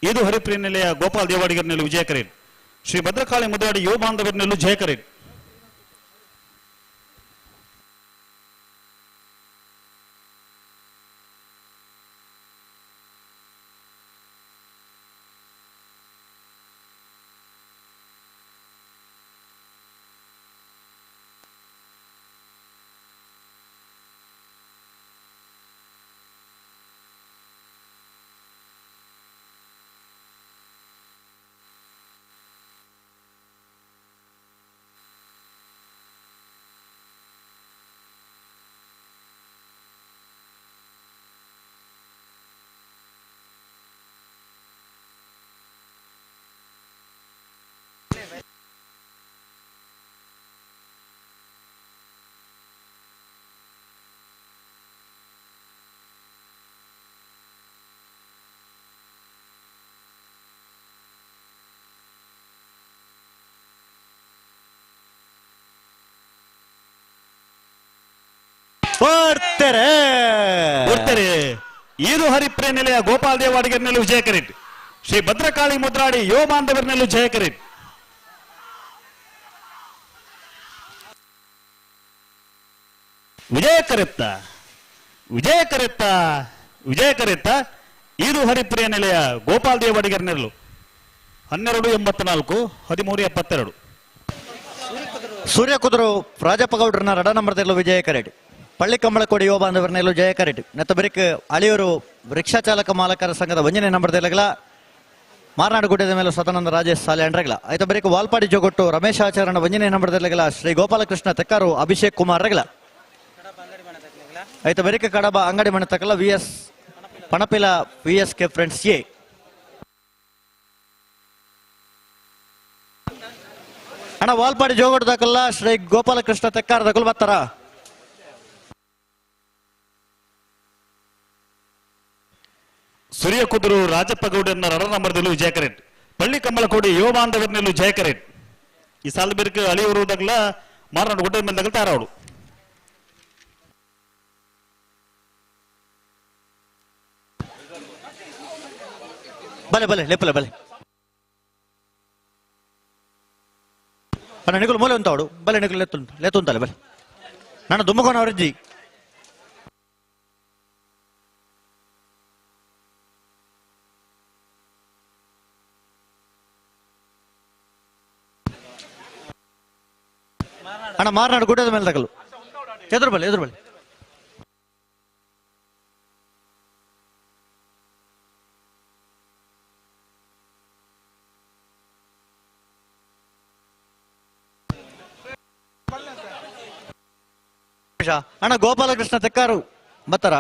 Speaker 17: ಇದು ಹರಿಪ್ರಿಯ ನಿಲಯ ಗೋಪಾಲ್ ದೇವಾಡಿಗರ್ನಲ್ಲೂ ವಿಜಯ ಕರೀರ್ ಶ್ರೀ ಭದ್ರಕಾಳಿ ಮುದ್ರಾಡಿ ಯುವ ಬಾಂಧವರ್ನಲ್ಲೂ ಜಯ ಕರೀರ್ ಇದು ಹರಿಪ್ರಿಯ ನಿಲಯ ಗೋಪಾಲ್ ದೇವಾಡಿಗರ್ನಲ್ಲೂ ವಿಜಯ ಕರೀರ್ ಶ್ರೀ ಭದ್ರಕಾಳಿ ಮುದ್ರಾಡಿ ಯುವ ಬಾಂಧವರ್ನಲ್ಲೂ ಜಯ ಕರೀರ್ ವಿಜಯ ಕರೆತ್ತ ವಿಜಯ ಕರೆತ್ತ ವಿಜಯ ಕರೆತ್ತ ಇದು ಹರಿಪ್ರಿಯ ನಿಲಯ ಗೋಪಾಲ್ ದೇವಾಡಿಗರ್ನಲ್ಲೂ 1284 1372
Speaker 11: ಸೂರ್ಯ ಕುದುರು ರಾಜಪ್ಪಗೌಡ್ರನ ರಡ ನಂಬರ್ದಲ್ಲೂ ವಿಜಯ ಕರೆಡ್ ಪಳ್ಳಿ ಕಂಬಳಕೋಡಿ ಯುವ ಬಾಂಧವರನೆಲ್ಲೂ ಜಯ ಕರೆಡ್ ನೆತ್ತಬೆರಿಕ್ ಅಳಿಯೂರು ರಿಕ್ಷಾ ಚಾಲಕ ಮಾಲಕರ ಸಂಘದ 1ನೇ ನಂಬರ್ದೆಲ್ಲಗಳ ಮಾರ್ನಾಡು ಗುಡ್ಡದ ಮೇಲೂ ಸದಾನಂದ ರಾಜೇಶ್ ಸಾಲೆ ಅಂಡ್ರಗಲ ಐತ ಬರಿಕ ವಾಲ್ಪಾಡಿ ಜೋಗೊಟ್ಟು ರಮೇಶ್ ಆಚಾರ್ಯನ 1ನೇ ನಂಬರ್ದೆಲ್ಲಗಳ ಶ್ರೀ ಗೋಪಾಲಕೃಷ್ಣ ತೆಕ್ಕಾರು ಅಭಿಷೇಕ್ ಕುಮಾರ್ ರಗಲ ಐತ ಬರಿಕ ಕಡಬ ಅಂಗಡಿ ಮನೆ ತಕ್ಕಲ ವಿಎಸ್ ಪಣಪಿಲ ವಿಎಸ್ಕೆ ಫ್ರೆಂಡ್ಸ್ ಎ ಅಣ್ಣ ವಾಲ್ಪಾಡಿ ಜೋಗೊಡ್ದಾಕಲ್ಲ ಶ್ರೀ ಗೋಪಾಲಕೃಷ್ಣ ತೆಕ್ಕಾರ ದಕಲ್ ಬರ್ತಾರ
Speaker 17: ಸೂರ್ಯ ಕುದುರು ರಾಜಪ್ಪಗೌಡನ ರಡ ನಂಬರ್ದಲ್ಲೂ ವಿಜಯ ಕರೆಟ್ ಪಳ್ಳಿ ಕಂಬಳಕೋಡಿ ಯುವ ಬಾಂಧವರ್ನಲ್ಲೂ ಜಯ ಕರೆಟ್ ಈ ಸಾಲ ಬೇರ್ಕ ಅಳಿಯೂರುದಾಗಲ ಮಾರ್ನಾಡು ಗುಡ್ಡದ ಮೇಲೆ ತಗಲ್ತಾರ ಅವಳು
Speaker 11: ಬಲೆ ಬಲೆ ಲೆಪ್ಪಲೆ ಬಲೆ ಅಣ್ಣ ನಿಕಲು ಮೂಲೆ ಉಂಟಾವಡು ಬಲೆ ನಿಕಲು ಲೆತ್ತು ಉಂಟಲ್ಲ ಬಲೆ ನಾನು ದುಮ್ಮಕೋನ ಅವರಜ್ಜಿ ಅಣ್ಣ ಮಾರ್ನಾಡು ಗುಡ್ಡದ ಮೇಲೆ ತಗಲು ಎದುರು ಬಲೆ ಎದುರು ಬಲೆ ಅಣ್ಣ ಗೋಪಾಲಕೃಷ್ಣ ತೆಕ್ಕಾರು ಬತ್ತರ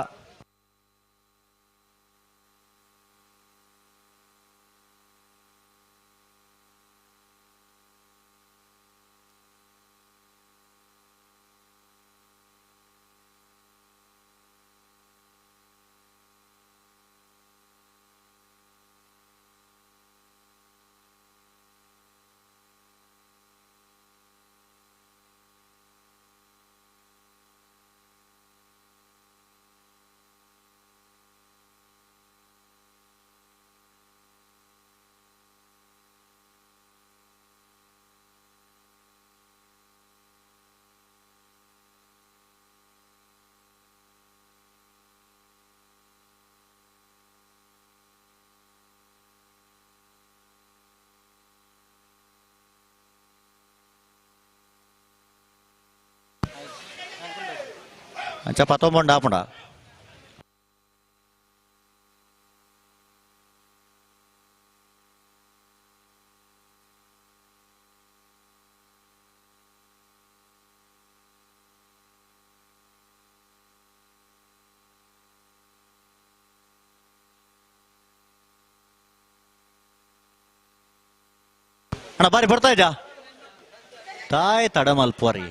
Speaker 11: अच्छा पतोबंड आपुंडा ಅಣ್ಣ ಬಾರಿ ಬರ್ತಾ ಇದ್ಯಾ ತಾಯ್ ತಡ ಮಲ್ಪುವರಿ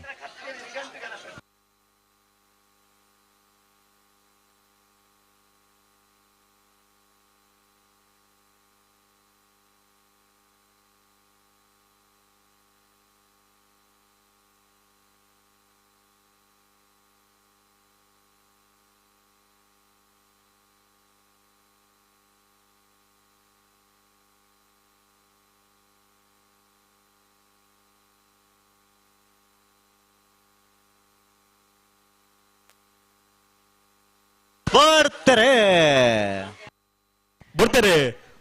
Speaker 17: ಬರ್ತಾರೆ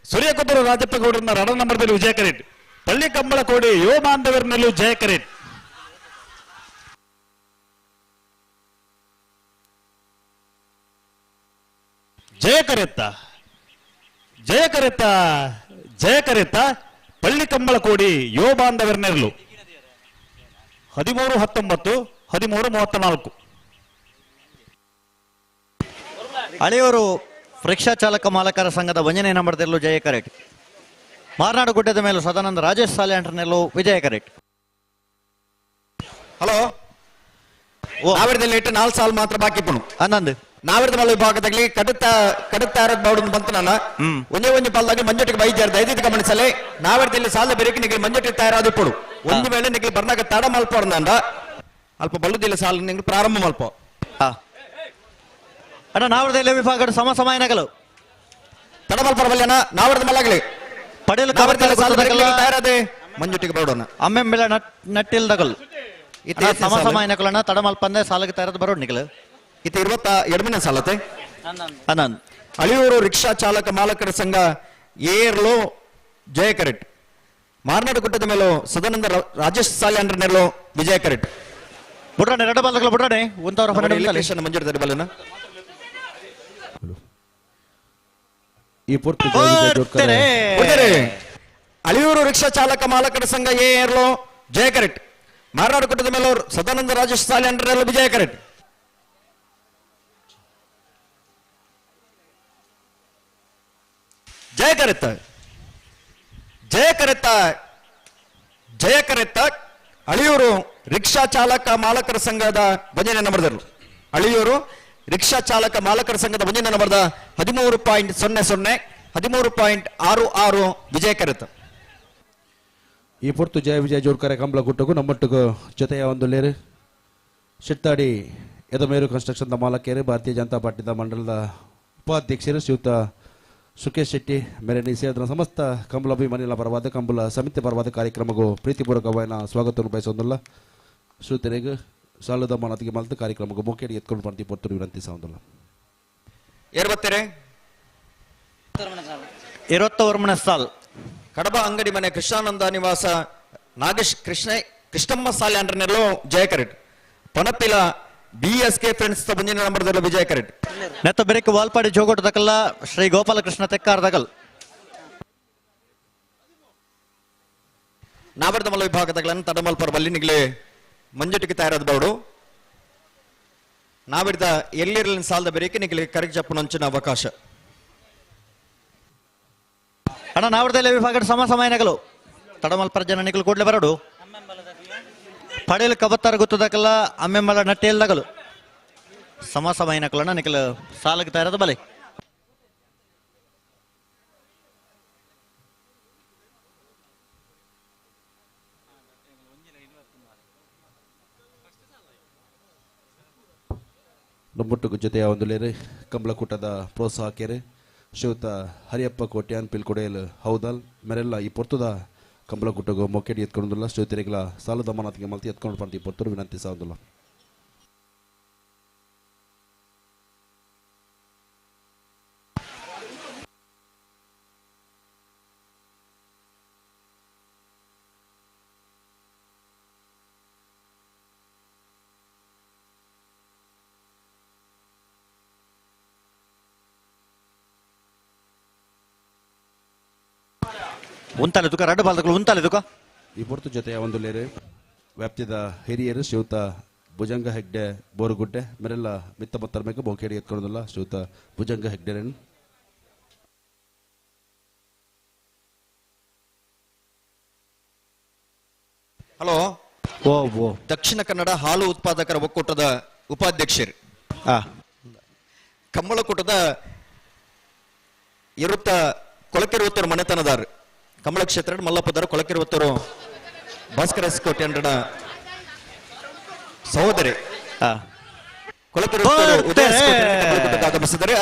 Speaker 17: ಸೂರ್ಯಕೊಪ್ಪರು ರಾಜಪ್ಪ ಗೌಡರನ್ನ ರಡ ನಂಬರ್ದಲ್ಲಿ ವಿಜಯ ಕರೇಟ್ ಪಳ್ಳಿ ಕಂಬಳ ಕೋಡಿ ಯುವ ಬಾಂಧವರನಲ್ಲೂ ಜಯ ಕರೇಟ್ ಜಯ ಕರೆತ್ತ ಜಯ ಕರೆತ್ತ ಜಯ ಕರೆತ್ತ ಪಳ್ಳಿ ಕಂಬಳ ಕೋಡಿ ಯುವ ಬಾಂಧವರನೆರಲು 13-19 13-34
Speaker 11: ಹಳೆಯೂರು ರಿಕ್ಷಾ ಚಾಲಕ ಮಾಲಕರ ಸಂಘದ ವಂಜನೆ ನಂಬರ್ದಲ್ಲೂ ಜಯ ಕರೆಟ್ ಮಾರ್ನಾಡು ಗುಡ್ಡದ ಮೇಲೂ ಸದಾನಂದ ರಾಜೇಶ್ ಸಾಲ್ಯಾಂಟರ್ನಲ್ಲೂ ವಿಜಯ ಕರೆಟ್
Speaker 4: ಹಲೋ ನಾವಿರದಲ್ಲಿ ಇಟ್ಟು 4 ಸಾಲ್ ಮಾತ್ರ ಬಾಕಿ ಪುಣು
Speaker 11: ಹನ್ನೊಂದು
Speaker 4: ನಾವಿರದ ಮಲ್ಲ ವಿಭಾಗದಲ್ಲಿ ಕಡುತ್ತಾ ಇರೋದು ಬಾಡು ಬಂತು ನಾನು ಒಂದೇ ಪಾಲ್ದಾಗಿ ಮಂಜುಟಿಗೆ ಬೈಜಾರ್ದ 5 ಗಮನಿಸಲೇ ನಾವಿರದಲ್ಲಿ ಸಾಲ ಬೆರಕಿ ನಿಮಗೆ ಮಂಜುಟಿ ತಯಾರಾದ ಪಡು ಒಂದು ವೇಳೆ ನಿಮಗೆ ಬರ್ನಾಗ ತಡ ಮಲ್ಪ ಅಂದ ಅಲ್ಪ ಬಲ್ಲುದಿಲ್ಲ ಸಾಲ ನಿಮಗೆ ಪ್ರಾರಂಭ ಮಲ್ಪ
Speaker 11: ಅಣ್ಣ ನಾವರದಲ್ಲಿ ವಿಭಾಗದ ಸಮಸಮಯನಗಳು
Speaker 4: ತಡಮಲ್ ಪರವಲ್ಯನ ನಾವರದ ಮಲ್ಲಗಲಿ
Speaker 11: ಪಡೆಯಲು
Speaker 4: ತಯಾರದೆ ಮಂಜುಟಿಗೆ ಬರೋಣ
Speaker 11: ಅಮ್ಮೆಂಬೆಲ ನಟ್ಟಿಲ್ದಗಲ್ ಇತ್ತೆ ಸಮಸಮಯನಗಳನ್ನ ತಡಮಲ್ಪಂದೆ ಸಾಲಕ್ಕೆ ತಯಾರದ ಬರೋಡ್ ನಿಗಲು
Speaker 4: ಇತ್ತೆ 22ನೇ ಸಾಲತೆ
Speaker 11: ಅನಂದ್
Speaker 4: ಅಳಿಯೂರು ರಿಕ್ಷಾ ಚಾಲಕ ಮಾಲಕರ ಸಂಘ ಏರ್ಲೋ ಜಯ ಕರೆಟ್ ಮಾರ್ನಾಡು ಗುಡ್ಡದ ಮೇಲೂ ಸದಾನಂದ ರಾಜೇಶ್ ಸಾಲ್ಯಾಂಡ್ರನೆಲ್ಲೋ ವಿಜಯ ಕರೆಟ್
Speaker 11: ಬುಡ್ರಾಣೆ ಎರಡು ಬಾಲ್ಗಳು ಬುಡ್ರಾಣೆ ಒಂದವರ
Speaker 4: ಮಂಜುಡ್ತಾರೆ ಬಲ್ಲನ
Speaker 16: ಈ ಪೂರ್ತಿ
Speaker 4: ಅಳಿಯೂರು ರಿಕ್ಷಾ ಚಾಲಕ ಮಾಲಕರ ಸಂಘ ಏರ್ಲೋ ಜಯ ಕರೆಟ್ ಮಾರ್ನಾಡು ಗುಡ್ಡದ ಮೇಲೂ ಸದಾನಂದ ರಾಜೇಶ್ ಸಾಲ್ಯಾಂಡ್ರನೆಲ್ಲೋ ವಿಜಯ ಕರೆಟ್ ಜಯ ಕರೆತ್ತ ಜಯ ಕರೆತ್ತ ಜಯ ಕರೆತ್ತ ಅಳಿಯೂರು ರಿಕ್ಷಾ ಚಾಲಕ ಮಾಲಕರ ಸಂಘದ ವಂಜನೆ ನಂಬರ್ದರು ಅಳಿಯೂರು ರಿಕ್ಷಾ ಚಾಲಕ ಮಾಲಕರ ಸಂಘದ ವಂಜನೆ ನಂಬರ್ದ 13.00 13.66 ವಿಜಯ ಕರೆತ್ತ
Speaker 16: ಈ ಪೊರ್ತು ಜಯ ವಿಜಯ ಜೋಡ್ಕರೆ ಕಂಬಳ ಗುಟ್ಟಗೂ ನಮ್ಮೊಟ್ಟಿಗೂ ಜೊತೆಯ ಒಂದು ಲೇರು ಶಿಟ್ಟಾಡಿ ಎದಮೇರು ಕನ್ಸ್ಟ್ರಕ್ಷನ್ ಮಾಲಕರು ಭಾರತೀಯ ಜನತಾ ಪಾರ್ಟಿದ ಮಂಡಲದ ಉಪಾಧ್ಯಕ್ಷರು ಶ್ರೀಯುತ ಸುಖೇಶ್ ಶೆಟ್ಟಿ ಮೇರೆ ಸೇರಿದ ಸಮಸ್ತ ಕಂಬಳ ಅಭಿಮಾನಿಗಳ ಪರವಾದ ಕಂಬಳ ಸಮಿತಿ ಪರವಾದ ಕಾರ್ಯಕ್ರಮಗೂ ಪ್ರೀತಿಪೂರ್ವಕವಾದ ಸ್ವಾಗತವನ್ನು ಬಯಸೋದಿಲ್ಲ ಶ್ರೋತರಿಗೆ ಸಾಲದ ಮಾನತಿಗೆ ಮಲ್ತ ಕಾರ್ಯಕ್ರಮಕ್ಕೂ ಮುಖ್ಯಡಿ ಎತ್ಕೊಂಡು ಬರ್ತೀವಿ ಪೊರ್ತರು ವಿನಂತಿ ಸಾವುದಿಲ್ಲ
Speaker 4: ಏರ್ಬತ್ತೆರೆ
Speaker 11: 21 ಸಾಲ್
Speaker 4: ಕಡಬ ಅಂಗಡಿ ಮನೆ ಕೃಷ್ಣಾನಂದ ನಿವಾಸ ನಾಗೇಶ್ ಕೃಷ್ಣಮ್ಮ ಸಾಲ್ಯಾಂಡ್ರನೆಲ್ಲೋ ಜಯ ಕರೆಟ್ ಪಣಪಿಲ BSK ಫ್ರೆಂಡ್ಸ್ ಮುಂದಿನ ನಂಬರ್ದಲ್ಲೂ ವಿಜಯ ಕರೆಟ್
Speaker 11: ನೆತ್ತ ಬೆರಕೆ ವಾಲ್ಪಾಡಿ ಜೋಗೋಟ ದಕಲ್ಲ ಶ್ರೀ ಗೋಪಾಲಕೃಷ್ಣ ತೆಕ್ಕಾರ್ ದಕಲ್
Speaker 4: ನಾವರ್ದ ಮಲ್ಲ ವಿಭಾಗದಗಳನ್ನು ತಡಮಲ್ ಪರ್ವಲ್ಲಿ ನಿಗಲೆ ಮಂಜುಟಿಗೆ ತಯಾರಾದ ಬೌಡು ನಾವಿಡ್ದ ಎಲ್ಲಿರಲಿನ ಸಾಲದ ಬೆರಕೆ ನಿಗಲೆ ಕರೆಕ್ಟ್ ಜಪ್ಪುನಂಚಿನ ಅವಕಾಶ
Speaker 11: ಅಣ್ಣ ನಾವರದಲ್ಲಿ ವಿಭಾಗದ ಸಮಸಮಯನಗಳು ತಡಮಲ್ಪರ ಜನನಿಗಳು ಕೂಡಲೇ ಬರಡು ಪಡೆಯಲು ಕಬತ್ತಾರ ಗೊತ್ತದಕ್ಕಲ್ಲ ಅಮ್ಮೆಂಬಲ ನಟ್ಟೆಲ್ದಗಲು ಸಮಸಮಯನಗಳನ್ನ ನಿಖಲ್ ಸಾಲಕ್ಕೆ ತಯಾರದ ಬಲೆ
Speaker 16: ನಮ್ಮೊಟ್ಟಿಗೂ ಜೊತೆಯ ಒಂದು ಲೇರೆ ಕಂಬಳಕೂಟದ ಪ್ರೋತ್ಸಾಹಕರು ಶ್ರೀಯುತ ಹರಿಯಪ್ಪ ಕೋಟ್ಯಾನ್ ಪಿಲ್ಕೊಡೆಯಲ್ ಹೌದಲ್ ಮೇರೆಲ್ಲ ಈ ಪೊರ್ತದ ಕಂಬಳಕೂಟಗೂ ಮೊಕೆಡಿ ಎತ್ಕೊಂಡಿಲ್ಲ ಶ್ರೋತರಿಗಳ ಸಾಲದ ಮಾನತಿಗೆ ಮಲ್ತಿ ಎತ್ಕೊಂಡು ಬಂದು ಈ ಪೊರ್ತರು ವಿನಂತಿ ಸಾವುದಿಲ್ಲ
Speaker 11: ಉಂತಾಲೆದುಕ ರಡ್ಡು ಬಾಲ್ದಗಳು ಉಂತಾಲೆದುಕ
Speaker 16: ಈ ಪೊರ್ತು ಜೊತೆಯ ಒಂದು ಲೇರೆ ವ್ಯಾಪ್ತಿದ ಹಿರಿಯರು ಶ್ರೀಯುತ ಭುಜಂಗ ಹೆಗ್ಡೆ ಬೋರುಗುಡ್ಡೆ ಮೇರೆಲ್ಲ ಮಿತ್ತ ಮತ್ತರ್ಮೇಕ ಬೋಕೆಡಿ ಎತ್ಕೊಳ್ಳೋದಿಲ್ಲ ಶ್ರೀಯುತ ಭುಜಂಗ ಹೆಗ್ಡೆರನ್
Speaker 1: ಹಲೋ.
Speaker 4: ಓ ಓ
Speaker 1: ದಕ್ಷಿಣ ಕನ್ನಡ ಹಾಲು ಉತ್ಪಾದಕರ ಒಕ್ಕೂಟದ ಉಪಾಧ್ಯಕ್ಷರು ಕಂಬಳಕೂಟದ ಇರುತ್ತ ಕೊಳಕೆರುವತ್ತರು ಮನೆತನದಾರ ಕಂಬಳ ಕ್ಷೇತ್ರ ಮಲ್ಲಪ್ಪದಾರ ಕೊಳಕೆರುವತ್ತರು ಭಾಸ್ಕರ ಎಸ್ ಕೋಟೆ ಅಂಡ್ರನ ಸಹೋದರಿ ಆಗಮಿಸಿದರೆ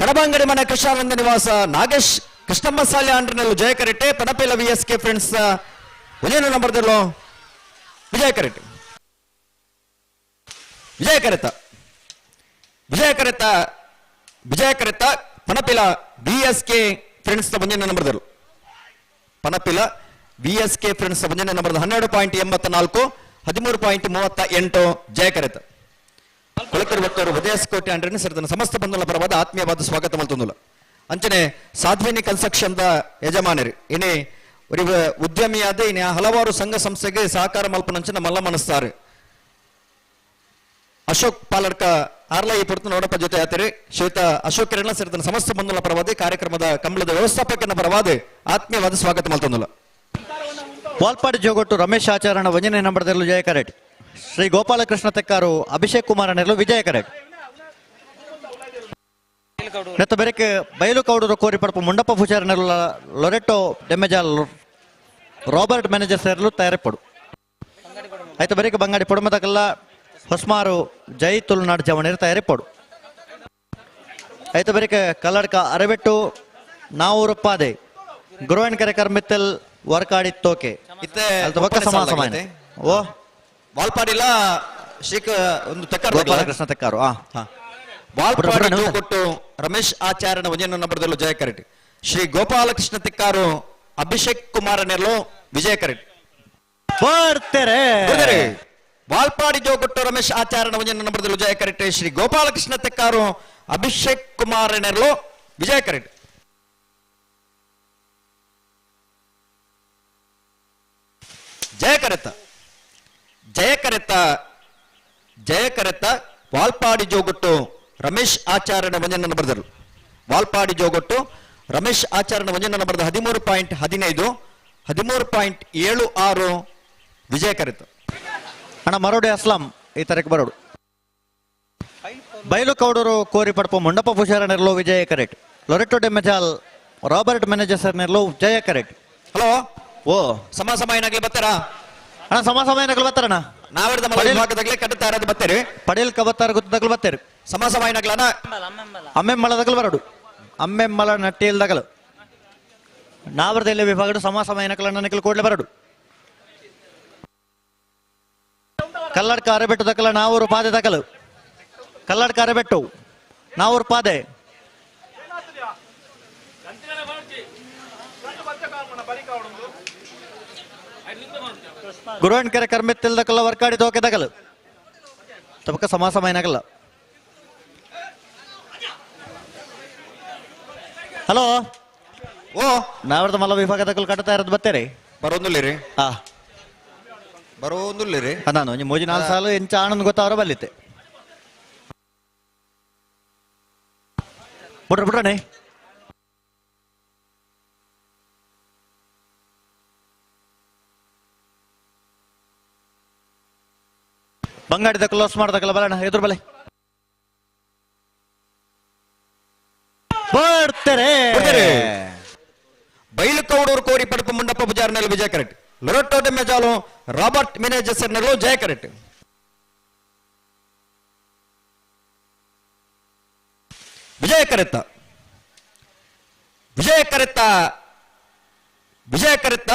Speaker 1: ಕಡಬಂಗಡಿ ಮನೆ ಕೃಷ್ಣಾನಂದ ನಿವಾಸ ನಾಗೇಶ್ ಕೃಷ್ಣಮ್ಮ ಸಾಲೆ ಆಂಡ್ರನಲ್ಲೂ ಜಯ ಕರೆಟೆ ಪಣಪೇಲ VSK ಫ್ರೆಂಡ್ಸ್ ಒಂದೇನು ನಂಬರ್ದಲ್ಲೋ ವಿಜಯ ಕರೆಟೆ ವಿಜಯ ಕರೆತ ಪಣಪಿಲ VSK ಫ್ರೆಂಡ್ಸ್ ಮುಂದಿನ ನಂಬರ್ದಲ್ಲೂ ಪಣಪಿಲ VSK ಫ್ರೆಂಡ್ಸ್ ಮುಂದಿನ ನಂಬರ್ 12.84 13.38 ಜಯ ಕರೆತ ಕೊಳಕೆರುವತ್ತವರು ಉದಯಸ್ಕೋಟೆ ಅಂಡ್ರನ ಸೇರಿದ ಸಮಸ್ತ ಬಂಧುಗಳ ಪರವಾದ ಆತ್ಮೀಯವಾದ ಸ್ವಾಗತ ಮಲ್ತೊಂದುಲ್ಲ ಅಂಚನೆ ಸಾಧ್ವಿನಿ ಕನ್ಸ್ಟ್ರಕ್ಷನ್ ದ ಯಜಮಾನರು ಇನ್ನೇ ഒരു ಉದ್ಯಮಿಯಾದ ಇನ್ನು ಹಲವಾರು ಸಂಘ ಸಂಸ್ಥೆಗೆ ಸಹಕಾರ ಮಲ್ಪನಂಚಿನ ಮಲ್ಲ ಮನಸ್ತಾರೆ ಅಶೋಕ್ ಪಾಲಡ್ಕ ಆರ್ಲ ಈ ಪುರ್ತು ನೋಡಪ್ಪ ಜೊತೆ ಆತರೆ ಶ್ವೇತ ಅಶೋಕ್ ಕಿರಣ ಸೇರಿದ ಸಮಸ್ತ ಬಂಧುಗಳ ಪರವಾದ ಕಾರ್ಯಕ್ರಮದ ಕಂಬಳದ ವ್ಯವಸ್ಥಾಪಕನ ಪರವಾದ ಆತ್ಮೀಯವಾದ ಸ್ವಾಗತ ಮಲ್ತೊಂದುಲ್ಲ
Speaker 11: ವಾಲ್ಪಾಡಿ ಜೋಗೊಟ್ಟು ರಮೇಶ್ ಆಚಾರಣ ವಂಜನೆ ನಂಬರ್ದಲ್ಲೂ ಜಯ ಕರೆಟ್ ಶ್ರೀ ಗೋಪಾಲಕೃಷ್ಣ ತೆಕ್ಕಾರು ಅಭಿಷೇಕ್ ಕುಮಾರ ನೆರಲು ವಿಜಯ ಕರೆಟ್ ನೆತ್ತ ಬೆರಕೆ ಬಯಲು ಕೌಡರು ಕೋರಿ ಪಡಪು ಮುಂಡಪ್ಪ ಪೂಜಾರ ನೆರಲ ಲೊರೆಟೋ ಡೆಮೆಜಾಲ್ ರಾಬರ್ಟ್ ಮ್ಯಾನೇಜರ್ ಸೇರಲು ತಯಾರಿಪಡು ಆಯ್ತು ಬೆರಕೆ ಬಂಗಾಡಿ ಪುಡುಮದಕಲ್ಲ ಹೊಸ್ಮಾರು ಜೈ ತುಳುನಾಡು ಜವಣೇರು ತಯಾರಿಪಡು ಆಯ್ತು ಬೆರಕೆ ಕಲ್ಲಡ್ಕ ಅರಬೆಟ್ಟು ನಾವೂರು ಪಾದೆ ಗುರುವನ್ ಕೆರೆ ಕರ್ಮಿತ್ತಲ್ ವರ್ಕಾಡಿ ತೋಕೆ
Speaker 1: ಇತ್ತೆ
Speaker 11: ಸಮಾಸಮಾನ ಓ
Speaker 1: ವಾಲ್ಪಾಡಿಲ್ಲ ಶ್ರೀಕ ಒಂದು ತೆಕ್ಕಾರು
Speaker 11: ಗೋಪಾಲಕೃಷ್ಣ ತೆಕ್ಕಾರು
Speaker 1: ವಾಲ್ಪಾಡಿ ಕೊಟ್ಟು ರಮೇಶ್ ಆಚಾರ್ಯನ ಒಂಜನ ನಂಬರ್ದಲ್ಲೂ ಜಯ ಕರೆಟ್ ಶ್ರೀ ಗೋಪಾಲಕೃಷ್ಣ ತೆಕ್ಕಾರು ಅಭಿಷೇಕ್ ಕುಮಾರ ನೆರಲು ವಿಜಯ ಕರೆಟ್ ವಾಲ್ಪಾಡಿ ಜೋಗೊಟ್ಟು ರಮೇಶ್ ಆಚಾರ್ಯನ ಒಂಜನ ನಂಬರ್ದಲ್ಲೂ ಜಯ ಕರೆಟ್ ಶ್ರೀ ಗೋಪಾಲಕೃಷ್ಣ ತೆಕ್ಕಾರು ಅಭಿಷೇಕ್ ಕುಮಾರ ನೆರಲು ವಿಜಯ ಕರೆಟ್ ಜಯ ಕರೆತ ವಾಲ್ಪಾಡಿ ಜೋಗೊಟ್ಟು ರಮೇಶ್ ಆಚಾರ್ಯನ ವಂಜನ ನಂಬರ್ದರು ವಾಲ್ಪಾಡಿ ಜೋಗೊಟ್ಟು ರಮೇಶ್ ಆಚಾರ್ಯನ ವಂಜನ ನಂಬರ್ದ 13.15 13.76 ವಿಜಯ ಕರೆತ
Speaker 11: ಅಣ್ಣ ಮರೋಡೆ ಅಸ್ಲಾಂ ಈ ತರಕ್ಕೆ ಬರೋಡು ಬಯಲು ಕೌಡರು ಕೋರಿ ಪಡಪು ಮುಂಡಪ್ಪ ಪೂಜಾರ ನೆರಲು ವಿಜಯ correct Loretto ಡೆಮೆಜಾಲ್ Robert manager sir ನೆರಲು ಜಯ ಕರೆಟ್
Speaker 1: ಹಲೋ ಓ ಸಮಾಸಮಾಯನಾಗ್ಲಿ ಬರ್ತಾರಾ
Speaker 11: ಅಣ್ಣ ಸಮಾಸಮಾಯನಾಗ್ಲಿ ಬರ್ತಾರಣ್ಣ
Speaker 1: ನಾವಿಡ್ದ ಮಲದಾಗಲೇ ಕಟ್ಟುತ್ತಾ ಇರೋದು ಬರ್ತೀರಿ
Speaker 11: ಪಡೇಲ್ ಕಬತ್ತಾರ ಗೊತ್ತಾಗಲು ಬರ್ತೀರಿ
Speaker 1: ಸಮಾಸಮಾಯನಾಗ್ಲನ
Speaker 11: ಅಮ್ಮೆಮ್ಮಳದಗಲು ಬರಡು ಅಮ್ಮೆಮ್ಮಳ ನಟ್ಟಿಯಲ್ದಗಲು ನಾವರದಲ್ಲಿ ವಿಭಾಗಡು ಸಮಾಸಮಾಯನಕಲ ನನಕಲು ಕೂಡಲೇ ಬರಡು ಕಲ್ಲಡ್ಕ ಅರೆಬೆಟ್ಟು ದಕ್ಕಲ ನಾವೂರು ಪಾದೆ ದಕ್ಕಲು ಕಲ್ಲಡ್ಕ ಅರೆಬೆಟ್ಟು ನಾವೂರು ಪಾದೆ ಗುರುವನ್ ಕೆರೆ ಕರ್ಮಿತ್ತಿಲ್ದಕ್ಕಲ್ಲ ವರ್ಕಾಡಿ ತೋಕೆ ದಗಲು ತಬಕ ಸಮಾಸಮಾಯನಕಲ್ಲ ಹಲೋ
Speaker 1: ಓ
Speaker 11: ನಾವರ್ದ ಮಲ್ಲ ವಿಭಾಗದಕ್ಕಲು ಕಟ್ತಾ ಇರೋದು ಬತ್ತೇರಿ
Speaker 1: ಬರೋದಿಲ್ಲರಿ ಬರೋದಿಲ್ಲರಿ
Speaker 11: ನಾನು ನಿಮ್ಮ ಮೋಜಿ 4 ಸಾಲು ಎಂಚ ಆನಂದ್ ಗೊತ್ತವರ ಬಲ್ಲಿತ್ತೆ ಬಿಡ್ರನೆ ಬಂಗಾಡಿದ ಕ್ಲೋಸ್ ಮಾಡ್ದಕ್ಕಲ್ಲ ಬರೋಣ ಎದುರು ಬಲೆ ಬರ್ತಾರೆ
Speaker 1: ಬಯಲು ಕೌಡೂರು ಕೋರಿ ಪಡಪು ಮುಂಡಪ್ಪ ಪೂಜಾರನಲ್ಲಿ ವಿಜಯ ಕರೆಟ್ ಲೊರೆಟೋ ಡೆಮೆಜಾಲು ರಾಬರ್ಟ್ ಮ್ಯಾನೇಜರ್ ನೆರಲು ಜಯ ಕರೆಟ್ ವಿಜಯ ಕರೆತ್ತ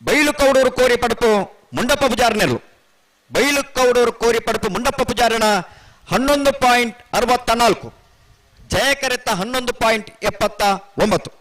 Speaker 1: ಬಯಲು ಕೌಡೂರು ಕೋರಿ ಪಡಪು ಮುಂಡಪ್ಪ ಪೂಜಾರ ನೆರಲು ಬಯಲು ಕೌಡೂರು ಕೋರಿ ಪಡಪು ಮುಂಡಪ್ಪ ಪೂಜಾರನ 11.64 ಜಯ ಕರೆತ್ತ 11.79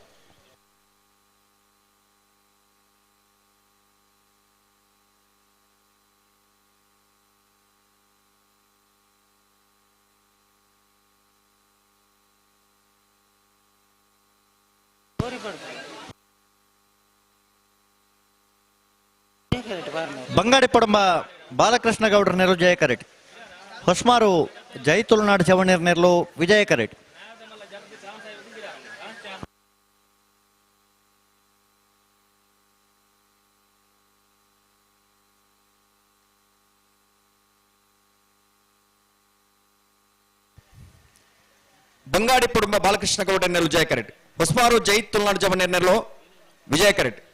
Speaker 11: ಬಂಗಾಡಿ ಪಡಂಬ ಬಾಲಕೃಷ್ಣ ಗೌಡ್ರ ನೆರಲು ಜಯ ಕರೆಟ್ ಹೊಸ್ಮಾರು ಜೈ ತುಳುನಾಡು ಚವಣೀರ್ ನೆರಲು ವಿಜಯ ಕರೆಟ್
Speaker 1: ಬಂಗಾಡಿ ಪುಡುಂಬ ಬಾಲಕೃಷ್ಣ ಗೌಡ ಎನ್ನೆರಲು ಜಯ ಕರೆಟ್ ಹೊಸಮಾರು ಜೈ ತುಳುನಾಡು ಜವನ್ ಎನ್ನೆರಲು ವಿಜಯ ಕರೆಟ್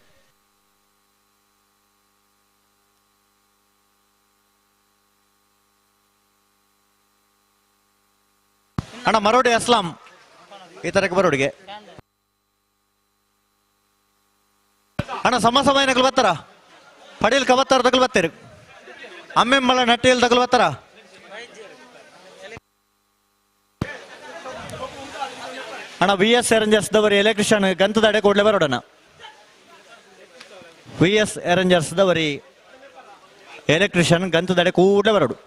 Speaker 11: ಅಣ್ಣ ಮರೋಡಿ ಅಸ್ಲಾಂ ಈ ತರಕ್ಕೆ ಬರೋಡಿಗೆ ಅಣ್ಣ ಸಮಯನಗಳು ಬರ್ತಾರ ಪಡೀಲ್ ಕವತ್ತಾರ ತಗಲ್ ಬರ್ತೀರಿ ಅಮ್ಮೆಮ್ಮಳ ನಟ್ಟಿಯಲ್ಲಿ ತಗಲ್ ಬರ್ತಾರ ಅಣ್ಣ VS ಅರೇಂಜರ್ಸ್ ದವರಿ ಎಲೆಕ್ಟ್ರಿಷಿಯನ್ ಗಂತದಡೆ ಕೂಡಲೇ ಬರೋಡಣ್ಣ VS ಅರೇಂಜರ್ಸ್ ದವರಿ ಎಲೆಕ್ಟ್ರಿಷಿಯನ್ ಗಂತದಡೆ ಕೂಡಲೇ ಬರೋಡು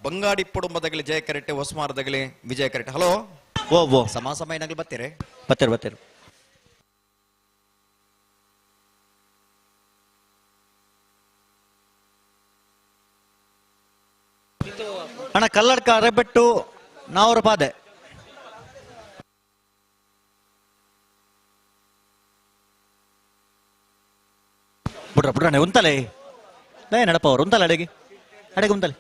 Speaker 1: ಬಂಗಾಡಿ ಪುಡುಂಬದಗಲಿ ಜಯ ಕರೆಟ್ಟೆ ಹೊಸಮಾರದಗಲಿ ವಿಜಯ ಕರೆಟ್ಟೆ ಹಲೋ
Speaker 11: ಓ
Speaker 1: ಸಮಯನಾಗಲಿ ಬರ್ತೀರಿ
Speaker 11: ಬರ್ತೀರಿ ಅಣ್ಣ ಕಲ್ಲಡ್ಕ ಅರೆಬೆಟ್ಟು ನಾವರ ಪಾದೆ ಬಿಡ್ರಣ್ಣ ಉಂತಲೆ ನೇ ನಡಪ ಅವ್ರು ಉಂತಲೆ ಅಡೆಗೆ ಉಂತಲೆ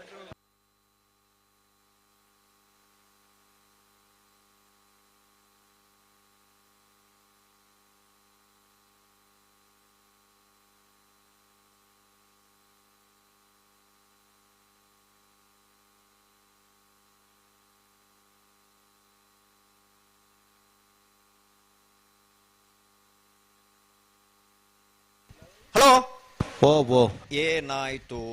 Speaker 1: ಹಲೋ
Speaker 11: ಓ
Speaker 1: ಏನಾಯ್ತು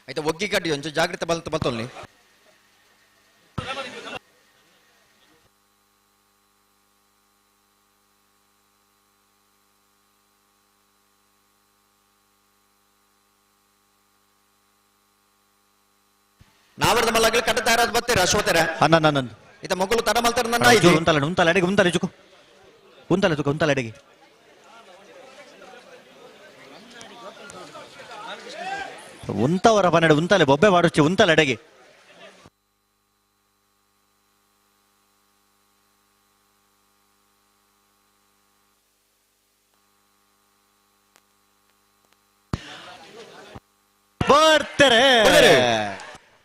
Speaker 1: ಆಯ್ತಾ ಒಗ್ಗಿ ಕಡ್ಡಿ ಒಂಚೂರು ಜಾಗ್ರತೆ ಬರ್ತೊಲ್ಲಿ ನಾವರದ ಮಲ್ಲಗಳು ಕಟ್ಟತಾ ಇರೋದು ಬರ್ತೀರಾ ಅಶ್ವತರ
Speaker 11: ಅನ್ನ
Speaker 1: ಇತ ಮಕ್ಕಳು ತಡ ಮಲ್ತಾರ ನನ್ನ
Speaker 11: ಉಂತಲೆ ಅಡೆಗೆ ಉಂತಲೆ ಚುಕು ಉಂತಲೆ ಅಡೆಗೆ ಉಂತವರ ಪನ್ನಡೆ ಉಂತಲೆ ಬೊಬ್ಬೆ ಮಾಡುಚ್ಚಿ ಉಂತಲೆ ಅಡೆಗೆ ಬರ್ತಾರೆ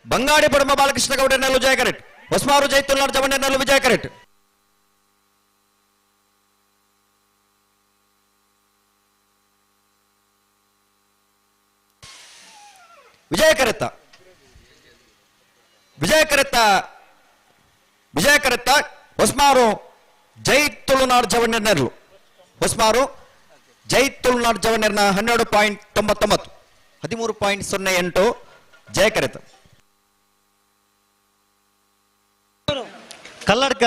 Speaker 1: ಬಂಗಾಡಿ ಪುಡುಂಬ ಬಾಲಕೃಷ್ಣ ಗೌಡ ಎನ್ನೆರಲು ಜಯ ಕರೆಟ್ ಹೊಸಮಾರು ಜೈ ತುಳುನಾಡು ಜವನ್ ಎನ್ನೆರಲು ವಿಜಯ ಕರೆಟ್ ವಿಜಯ ಕರೆತ್ತ ಹೊಸಮಾರು ಜೈ ತುಳುನಾಡು ಜವನ್ ಎನ್ನೆರಲು ಹೊಸಮಾರು ಜೈ ತುಳುನಾಡು ಜವನ್ಯರ್ನ 12.99 13.08 ಜಯ ಕರೆತ
Speaker 11: ಕಲ್ಲಡ್ಕ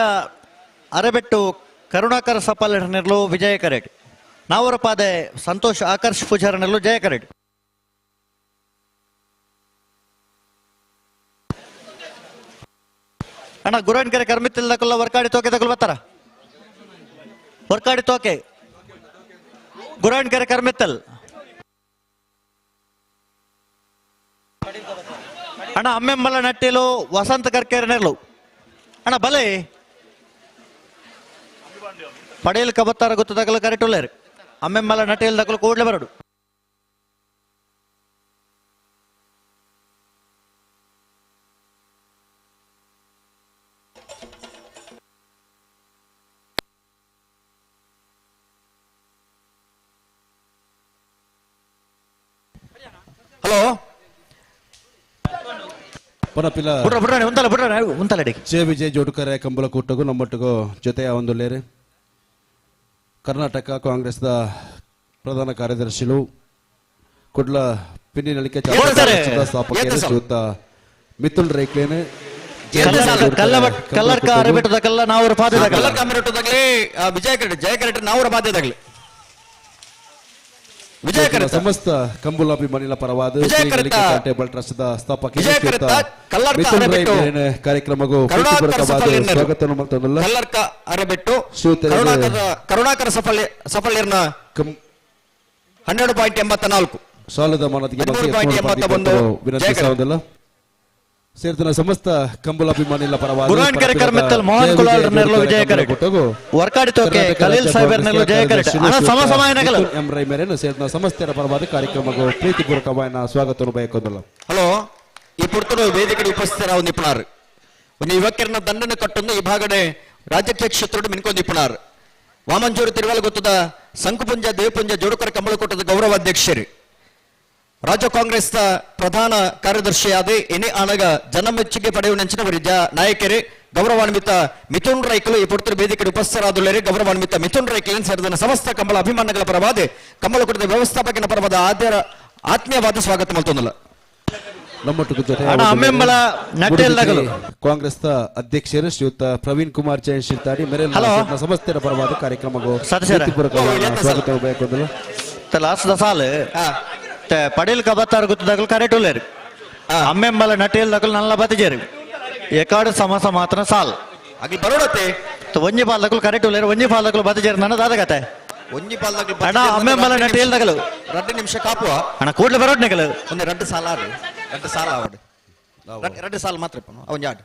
Speaker 11: ಅರೆಬೆಟ್ಟು ಕರುಣಾಕರ ಸಪಾಲನೆರಲು ವಿಜಯ ಕರೆಟ್ ನಾವರ ಪಾದೆ ಸಂತೋಷ್ ಆಕರ್ಷ್ ಪೂಜಾರನೆರಲು ಜಯ ಕರೆಟ್ ಅಣ್ಣ ಗುರಾನ್ಕೆರೆ ಕರ್ಮಿತ್ತಿಲ್ಲ ತಗೊಲ್ಲ ವರ್ಕಾಡಿ ತೋಕೆ ತಗೊಲ್ ಬರ್ತಾರ ವರ್ಕಾಡಿ ತೋಕೆ ಗುರಾನ್ಕೆರೆ ಕರ್ಮಿತ್ತಲ್ ಅಣ್ಣ ಅಮ್ಮೆಮ್ಮಲ ನಟ್ಟಿಲು ವಸಂತ ಕರ್ಕೆರೆನೆರಲು ಅಣ್ಣ ಬಲೆ ಪಡೆಯಲು ಕಬತ್ತಾರ ಗೊತ್ತಾಗಲು ಕರೆಕ್ಟ್ ಒಳ್ಳೆಯರು ಅಮ್ಮೆಮ್ಮಲ ನಟಿಯಲ್ಲಿ ತಗೊಳ್ಳು ಕೂಡಲೇ ಬರಡು
Speaker 1: ಹಲೋ
Speaker 18: ಪನಪಿಲ ಜೆ ವಿಜಯ್ ಜೋಡುಕರೆ ಕಂಬಳಕೂಟಗೂ ನಮ್ಮೊಟ್ಟಿಗೂ ಜೊತೆಯ ಒಂದು ಲೇರೆ ಕರ್ನಾಟಕ ಕಾಂಗ್ರೆಸ್ದ ಪ್ರಧಾನ ಕಾರ್ಯದರ್ಶಿಗಳು ಕುಡ್ಲ ಪಿನ್ನಿನಳಿಕೆ ಸ್ಥಾಪಕರು ಶ್ರೀಯುತ ಮಿಥುನ್ ರೇಖೇನೆ
Speaker 11: ಕಲ್ಲರ್ಕ ಅರೆಬೆಟ್ಟದ ಕಲ್ಲ ನಾವರ ಪಾದದಾಗಲಿ
Speaker 1: ವಿಜಯ ಕರೆಟ್ ಜಯ ಕರೆಟ್ ನಾವರ ಬಾಧ್ಯದಾಗಲಿ ವಿಜಯಕರಿತ
Speaker 18: ಸಮಸ್ತ ಕಂಬುಲಾಭಿಮಾನಿಗಳ ಪರವಾದ
Speaker 1: ವಿಜಯಕರಿತ
Speaker 18: ಟೇಬಲ್ ಟ್ರಸ್ಟ್ದ ಸ್ಥಾಪಕ
Speaker 1: ವಿಜಯಕರಿತ ಕಲ್ಲರ್ಕ ಅರೆಬೆಟ್ಟು
Speaker 18: ಕಾರ್ಯಕ್ರಮಕ್ಕೂ ಸ್ವಾಗತ ಮಾಡ್ತಂದಲ್ಲ
Speaker 1: ಕಲ್ಲರ್ಕ ಅರೆಬೆಟ್ಟು ಕರುಣಾಕರ ಸಫಲ್ಯರ್ನ 12.84
Speaker 18: ಸಾಲದ ಮಾನದಿಗೆ ವಿನಂತಿ ಸಾವುದಲ್ಲ ಸೇರ್ತಿನ ಸಮಸ್ತ ಕಂಬುಲಾಭಿಮಾನಿಗಳ ಪರವಾದ
Speaker 11: ಮೋಹನ್ ಕುಲಾಲ್ ನೆರಳು ವಿಜಯಕರಿತ ವರ್ಕಾಡಿ ತೋಕೆ ಖಲೀಲ್ ಸಾಹೇಬರ್ ನೆರಳು ವಿಜಯಕರಿತ ಅಣ್ಣ ಸಮ ಸಮಯನಗಲು
Speaker 18: ಎಂ ರೈ ಮೇರೆನು ಸೇರ್ತಿನ ಸಮಸ್ತರ ಪರವಾದ ಕಾರ್ಯಕ್ರಮಕ್ಕೂ ಪ್ರೀತಿಪೂರ್ವಕವಾದ ಸ್ವಾಗತವನ್ನು ಬಯಕೋದಲ್ಲ
Speaker 1: ಹಲೋ ಈ ಪುರ್ತರು ವೇದಿಕೆ ಉಪಸ್ಥಿತರಾದ ನಿಪುಣರು ಒಂದು ಯುವಕರನ್ನ ದಂಡನೆ ಕಟ್ಟೊಂದು ಈ ಭಾಗಡೆ ರಾಜಕೀಯ ಕ್ಷೇತ್ರ ಮಿನ್ಕೊಂಡು ನಿಪುಣರು ವಾಮಂಜೂರು ತಿರುವಲ್ ಗೊತ್ತದ ಸಂಕುಪುಂಜ ದೇವಪುಂಜ ಜೋಡುಕರ ಕಂಬಳಕೋಟದ ಗೌರವ ಅಧ್ಯಕ್ಷರು ರಾಜ್ಯ ಕಾಂಗ್ರೆಸ್ ಪ್ರಧಾನ ಕಾರ್ಯದರ್ಶಿಯಾದ ಎನಿ ಆನಗ ಜನಮೆಚ್ಚುಗೆ ಪಡೆಯುವ ನೆಂಚಿನವರಿ ನಾಯಕರೇ ಗೌರವಾನ್ವಿತ ಮಿಥುನ್ ರೈಕಲು ಈ ಪುರ್ತರು ವೇದಿಕೆ ಉಪಸ್ಥಿತರಾದುಳ್ಳರೆ ಗೌರವಾನ್ವಿತ ಮಿಥುನ್ ರೈಕಲ್ ಸೇರಿದ ಸಮಸ್ತ ಕಂಬಳ ಅಭಿಮಾನಗಳ ಪರವಾದ ಕಂಬಳಕೋಟದ ವ್ಯವಸ್ಥಾಪಕನ ಪರವಾದ ಆತ್ಮೀಯವಾದ ಸ್ವಾಗತ ಮಾಡ್ತೊಂದಲ್ಲ
Speaker 18: ನಮ್ಮೊಟ್ಟಿಗೆ ಜೊತೆ ಕಾಂಗ್ರೆಸ್ ಅಧ್ಯಕ್ಷರು ಶ್ರೀಯುತ ಪ್ರವೀಣ್ ಕುಮಾರ್ ಜೈನ್ ಶಿರ್ತಾಡಿ ಮೇರೆಲ್ಲ ಸಮಸ್ತರ ಪರವಾದ ಕಾರ್ಯಕ್ರಮಕ್ಕೂ ಸ್ವಾಗತ ಬಯಕೋದಲ್ಲ
Speaker 11: ಲಾಸ್ಟ್ ಸಾಲ್ ಪಡೇಲ್ ಕಬತ್ತಾರ ಗೊತ್ತದಾಗಲು ಕರೆಕ್ಟ್ ಉಳ್ಳೇರು ಅಮ್ಮೆಂಬಲ ನಟೇಲ್ ದಗಲು ನಲ್ಲ ಬತಿಜೇರು ಎಕಾಡು ಸಮಸ ಮಾತ್ರ ಸಾಲ್
Speaker 1: ಅಗಿ ಬರೋಡತೆ
Speaker 11: ಒಂಜಿ ಪಾಲದಕಲು ಕರೆಕ್ಟ್ ಉಳ್ಳೇರು ಒಂಜಿ ಪಾಲದಕಲು ಬತಿಜೇರು ನನ್ನ ದಾದಗತೆ
Speaker 1: ಒಂಜಿ ಪಾಲದಕಲು
Speaker 11: ಅಣ್ಣ ಅಮ್ಮೆಂಬಲ ನಟೇಲ್ ದಗಲು
Speaker 1: 2 ನಿಮಿಷ ಕಾಪುವ
Speaker 11: ಅಣ್ಣ ಕೂಡ್ಲೆ ಬರೋಡ್ ನಿಗಲು
Speaker 1: ಒಂದು 2 ಸಾಲ ಆಡು 2 ಸಾಲ ಆಡು 2 ಸಾಲ ಮಾತ್ರ ಅವನ್ ಜಾಡ್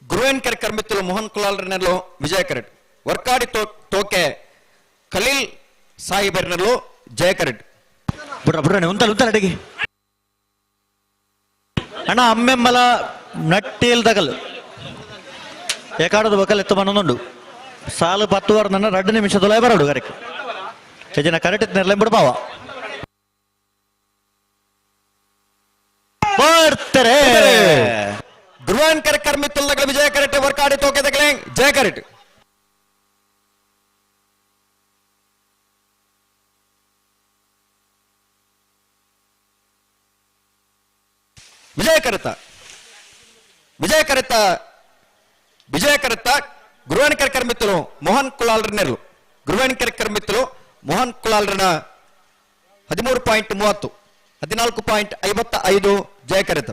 Speaker 1: ಗುರುವೆನ್ಕರ್ ಕರ್ಮಿತ್ತಲು ಮೋಹನ್ ಕುಲಾಲ್ ನೆರಳು ವಿಜಯಕರೆಟ್ ವರ್ಕಾಡಿ ಟೋಕೆ ಖಲೀಲ್ ಸಾಹಿಬರ್ ನೆರಳು ಜಯಕರೆಟ್
Speaker 11: ಬುಡ್ರೆ ಉಂತಲ್ ಅಡಿಗೆ ಅಣ್ಣ ಅಮ್ಮೆಂಬಲ ನಟ್ಟೇಲ್ ದಗಲು ಏಕಾಡದ ಬಕಲ್ ಎತ್ತು ಮನೊಂದುಂಡು ಸಾಲು 10 ವಾರ ನನ್ನ 2 ನಿಮಿಷದೊಳಗೆ ಬರೋಡು ಕರೆಕ್ಟ್ ಹೆಜ್ಜಿನ ಕರೆಕ್ಟ್ ನೆರಳೆ ಬಿಡ್ಬಾವ ಬರ್ತಾರೆ
Speaker 1: ಗುರುವೆನ್ಕರ್ ಕರ್ಮಿತ್ತಲ್ ದಗಲು ವಿಜಯಕರೆಟ್ ವರ್ಕಾಡಿ ಟೋಕೆ ದಗಲೆ ಜಯಕರೆಟ್ ವಿಜಯಕರಿತ ಗುರುವೆನ್ಕರ್ ಕರ್ಮಿತ್ತಲು ಮೋಹನ್ ಕುಲಾಲ್ ನೆರಳು ಗುರುವೆನ್ಕರ್ ಕರ್ಮಿತ್ತಲು ಮೋಹನ್ ಕುಲಾಲ್ರನ 13.30 14.55 ಜಯಕರಿತ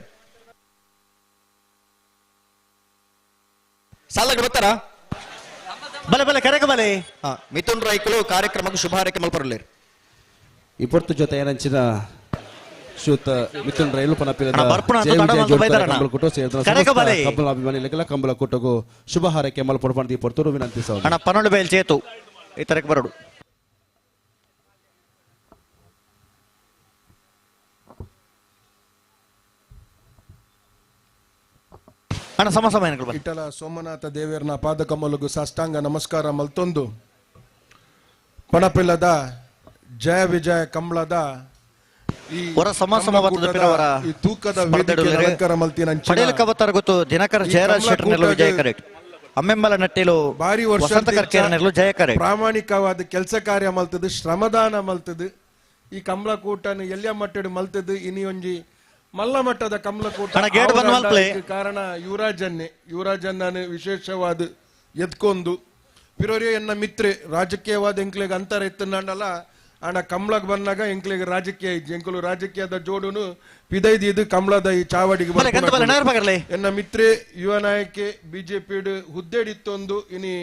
Speaker 1: ಸಾಲಕ್ಕೆ ಬರ್ತಾರ
Speaker 11: ಬಲೆ ಬಲೆ ಕರೆಕ ಬಲೆ
Speaker 1: ಮಿಥುನ್ ರೈಕಲು ಕಾರ್ಯಕ್ರಮಕ್ಕೆ ಶುಭ ಹಾರೈಕೆ ಮಲ್ಪರಲೇರು
Speaker 18: ಈ ಪೊರ್ತು ಜೊತೆ ಏನಂಚಿನ ಶ್ರೀಯುತ ಮಿಥುನ್ ರೈಲು ಪನಪಿಲದ ಕಂಬಳ ಅಭಿಮಾನಿಗಳಿಗೆಲ್ಲ ಕಂಬಳ ಕೊಟ್ಟಗೂ ಶುಭ ಹಾರೈಕೆ ಮಲ್ಪಡ್ಬಂದು ಈ ಪೊರ್ತರು ವಿನಂತಿ
Speaker 11: ಅಣ್ಣ ಪನ್ನೊಂದು ಬಯಲು ಚೇತು ಈ ತರಕ್ಕೆ ಬರೋಡು ಅಣ್ಣ ಸಮಸಮ
Speaker 7: ಇಟಲ ಸೋಮನಾಥ ದೇವೇರ್ನ ಪಾದ ಕಮಲಗೂ ಸಾಷ್ಟಾಂಗ ನಮಸ್ಕಾರ ಮಲ್ತೊಂದು ಪಣಪಿಲ್ಲದ ಜಯ ವಿಜಯ ಕಂಬಳದ
Speaker 11: ಈ
Speaker 7: ತೂಕದ
Speaker 11: ಪಡೇಲ್ ಕಬತ್ತಾರ ಗೊತ್ತು ದಿನಕರ ಜಯರಾಜ್ ಶೆಟ್ಟರ್ ನೆರಳು ವಿಜಯಕರೆಟ್ ಅಮ್ಮೆಂಬಲ ನಟ್ಟೇಲು
Speaker 7: ಭಾರಿ ವರ್ಷ
Speaker 11: ನೆರಳು ಜಯಕರೆಟ್
Speaker 7: ಪ್ರಾಮಾಣಿಕವಾದ ಕೆಲಸ ಕಾರ್ಯ ಮಲ್ತದು ಶ್ರಮದಾನ ಮಲ್ತದು ಈ ಕಂಬಳಕೂಟನ ಎಲ್ಲಿಯ ಮಟ್ಟದ ಮಲ್ತದು ಇನಿ ಒಂಜಿ ಮಲ್ಲ ಮಟ್ಟದ ಕಂಬಳಕೂಟ ಕಾರಣ ಯುವರಾಜನ್ನ ವಿಶೇಷವಾದ ಎತ್ಕೊಂಡು ಪಿರೋರಿಯ ಎನ್ನ ಮಿತ್ರೆ ರಾಜಕೀಯವಾದ ಎಂಕ್ಲೆಗೆ ಅಂತರ ಎತ್ತನಲ್ಲ ಆಣ ಕಂಬಳಕ್ಕೆ ಬಂದಾಗ ಎಂಕ್ಲೆಗೆ ರಾಜಕೀಯ ಇಜ್ಜಿ ಎಂಕಲು ರಾಜಕೀಯದ ಜೋಡುನು ಪಿದೈದು ಕಂಬಳದ ಈ ಚಾವಡಿಗೆ ಎನ್ನ ಮಿತ್ರೆ ಯುವ ನಾಯಕಿ ಬಿಜೆಪಿ ಹುದ್ದೆಡಿತ್ತೊಂದು ಇನಿ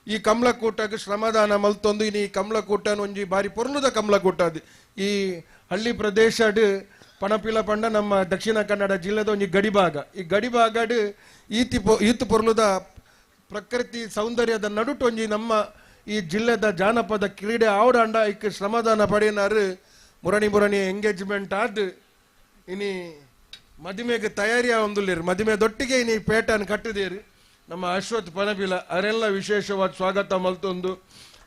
Speaker 7: ಈ ಕಂಬಳಕೂಟಕ್ಕೆ ಶ್ರಮದಾನ ಮಲ್ತೊಂದು ಇನಿ ಕಂಬಳಕೂಟನ ಒಂಜಿ ಬಾರಿ ಪೊರ್ಲುದ ಕಂಬಳಕೂಟ ಅದು ಈ ಹಳ್ಳಿ ಪ್ರದೇಶ ಪಣಪಿಲ ಪಂಡ ನಮ್ಮ ದಕ್ಷಿಣ ಕನ್ನಡ ಜಿಲ್ಲೆದ ಒಂಜಿ ಗಡಿಭಾಗ ಈ ಗಡಿಭಾಗಡ್ ಈತು ಪೊರ್ಲುದ ಪ್ರಕೃತಿ ಸೌಂದರ್ಯದ ನಡುಟು ಒಂಜಿ ನಮ್ಮ ಈ ಜಿಲ್ಲೆದ ಜಾನಪದ ಕ್ರೀಡೆ ಆವಡಾಂಡ ಇಕ್ ಶ್ರಮದಾನ ಪಡೆಯನಾರು ಮುರಣಿ ಎಂಗೇಜ್ಮೆಂಟ್ ಆದ್ ಇನಿ ಮದುವೆಗೆ ತಯಾರಿಯ ಒಂದುಲ್ಲೇರು ಮದುವೆದೊಟ್ಟಿಗೆ ಇನಿ ಪೇಟನ್ ಕಟ್ಟಿದೇರು ನಮ್ಮ ಅಶ್ವಥ್ ಪನಪಿಲ ಅವರೆಲ್ಲ ವಿಶೇಷವಾದ ಸ್ವಾಗತ ಮಲ್ತೊಂದು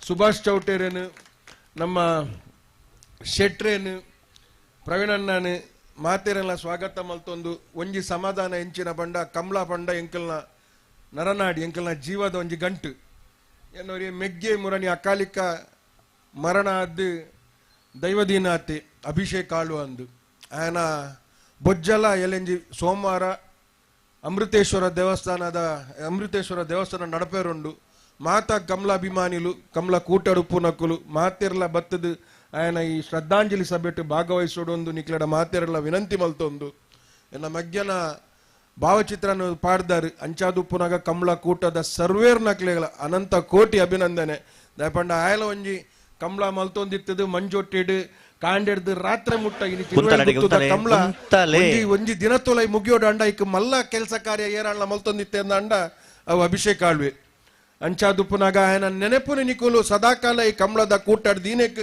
Speaker 7: ಸುಭಾಷ್ ಚೌಟೇರೇನು ನಮ್ಮ ಶೆಟ್ರೇನು ಪ್ರವೀಣಣ್ಣನು ಮಾತೇರೆಲ್ಲ ಸ್ವಾಗತ ಮಲ್ತೊಂದು ಒಂಜಿ ಸಮಾಧಾನ ಎಂಚಿನ ಪಂಡ ಕಂಬಳ ಪಂಡ ಎಂಕಲ್ನ ನರನಾಡಿ ಎಂಕಲ್ನ ಜೀವದ ಒಂಜಿ ಗಂಟು ಏನೋರಿ ಮೆಗ್ಗೆ ಮುರಣಿ ಅಕಾಲಿಕ ಮರಣ ಆದ್ದು ದೈವದೀನಾತೆ ಅಭಿಷೇಕ್ ಆಳು ಅಂದು ಆಯನ ಬೊಜ್ಜಲ ಎಲೆಂಜಿ ಸೋಮವಾರ
Speaker 19: ಅಮೃತೇಶ್ವರ ದೇವಸ್ಥಾನ ನಡಪೇರುಂಡು ಮಾತಾ ಕಮಲಾಭಿಮಾನಿಲು ಕಮಲ ಕೂಟಡುಪ್ಪು ನಕ್ಕುಲು ಮಾತೆರ್ಲ ಬತ್ತದು ఆయన ಈ ಶ್ರದ್ಧಾಂಜಲಿ ಸಭೆಟ್ಟು ಭಾಗವಹಿಸೋಡೊಂದು ನಿಕ್ಲಡ ಮಾತೆರ್ಲ ವಿನಂತಿ ಮಲ್ತೊಂದು ಎನ್ನ ಮಧ್ಯಾಹ್ನ ಭಾವಚಿತ್ರನ ಪಾಡ್ದಾರು ಅಂಚಾದುಪ್ಪುನಾಗ ಕಮಲ ಕೂಟದ ಸರ್ವೇರ್ ನಕ್ಲೆಗಳ ಅನಂತ ಕೋಟಿ ಅಭಿನಂದನೆ ದಯಪಂಡ ಆಯಲ ಒಂಜಿ ಕಮಲ ಮಲ್ತೊಂದಿತ್ತದು ಮಂಜೊಟ್ಟಿಡು ಕಾಂಡೆಡ್ದು ರಾತ್ರಿ ಮುಟ್ಟ ಇನಿ ಕಮಲ ಒಂಜಿ ದಿನತೊಲೈ ಮುಗಿಯೋಡು ಅಂಡ ಇಕ್ ಮಲ್ಲ ಕೆಲಸ ಕಾರ್ಯ ಏರಾಳ ಮಲ್ತೊಂದಿತ್ತೆ ಅಂಡ ಅವು ಅಭಿಷೇಕ ಆಳ್ವೆ ಅಂಚಾದುಪ್ಪುನಾಗ ఆయన ನೆನಪುನಿ ನಿಕುಲು ಸದಾಕಾಲ ಈ ಕಮಲದ ಕೂಟಾಡ್ ದೀನೆಕ್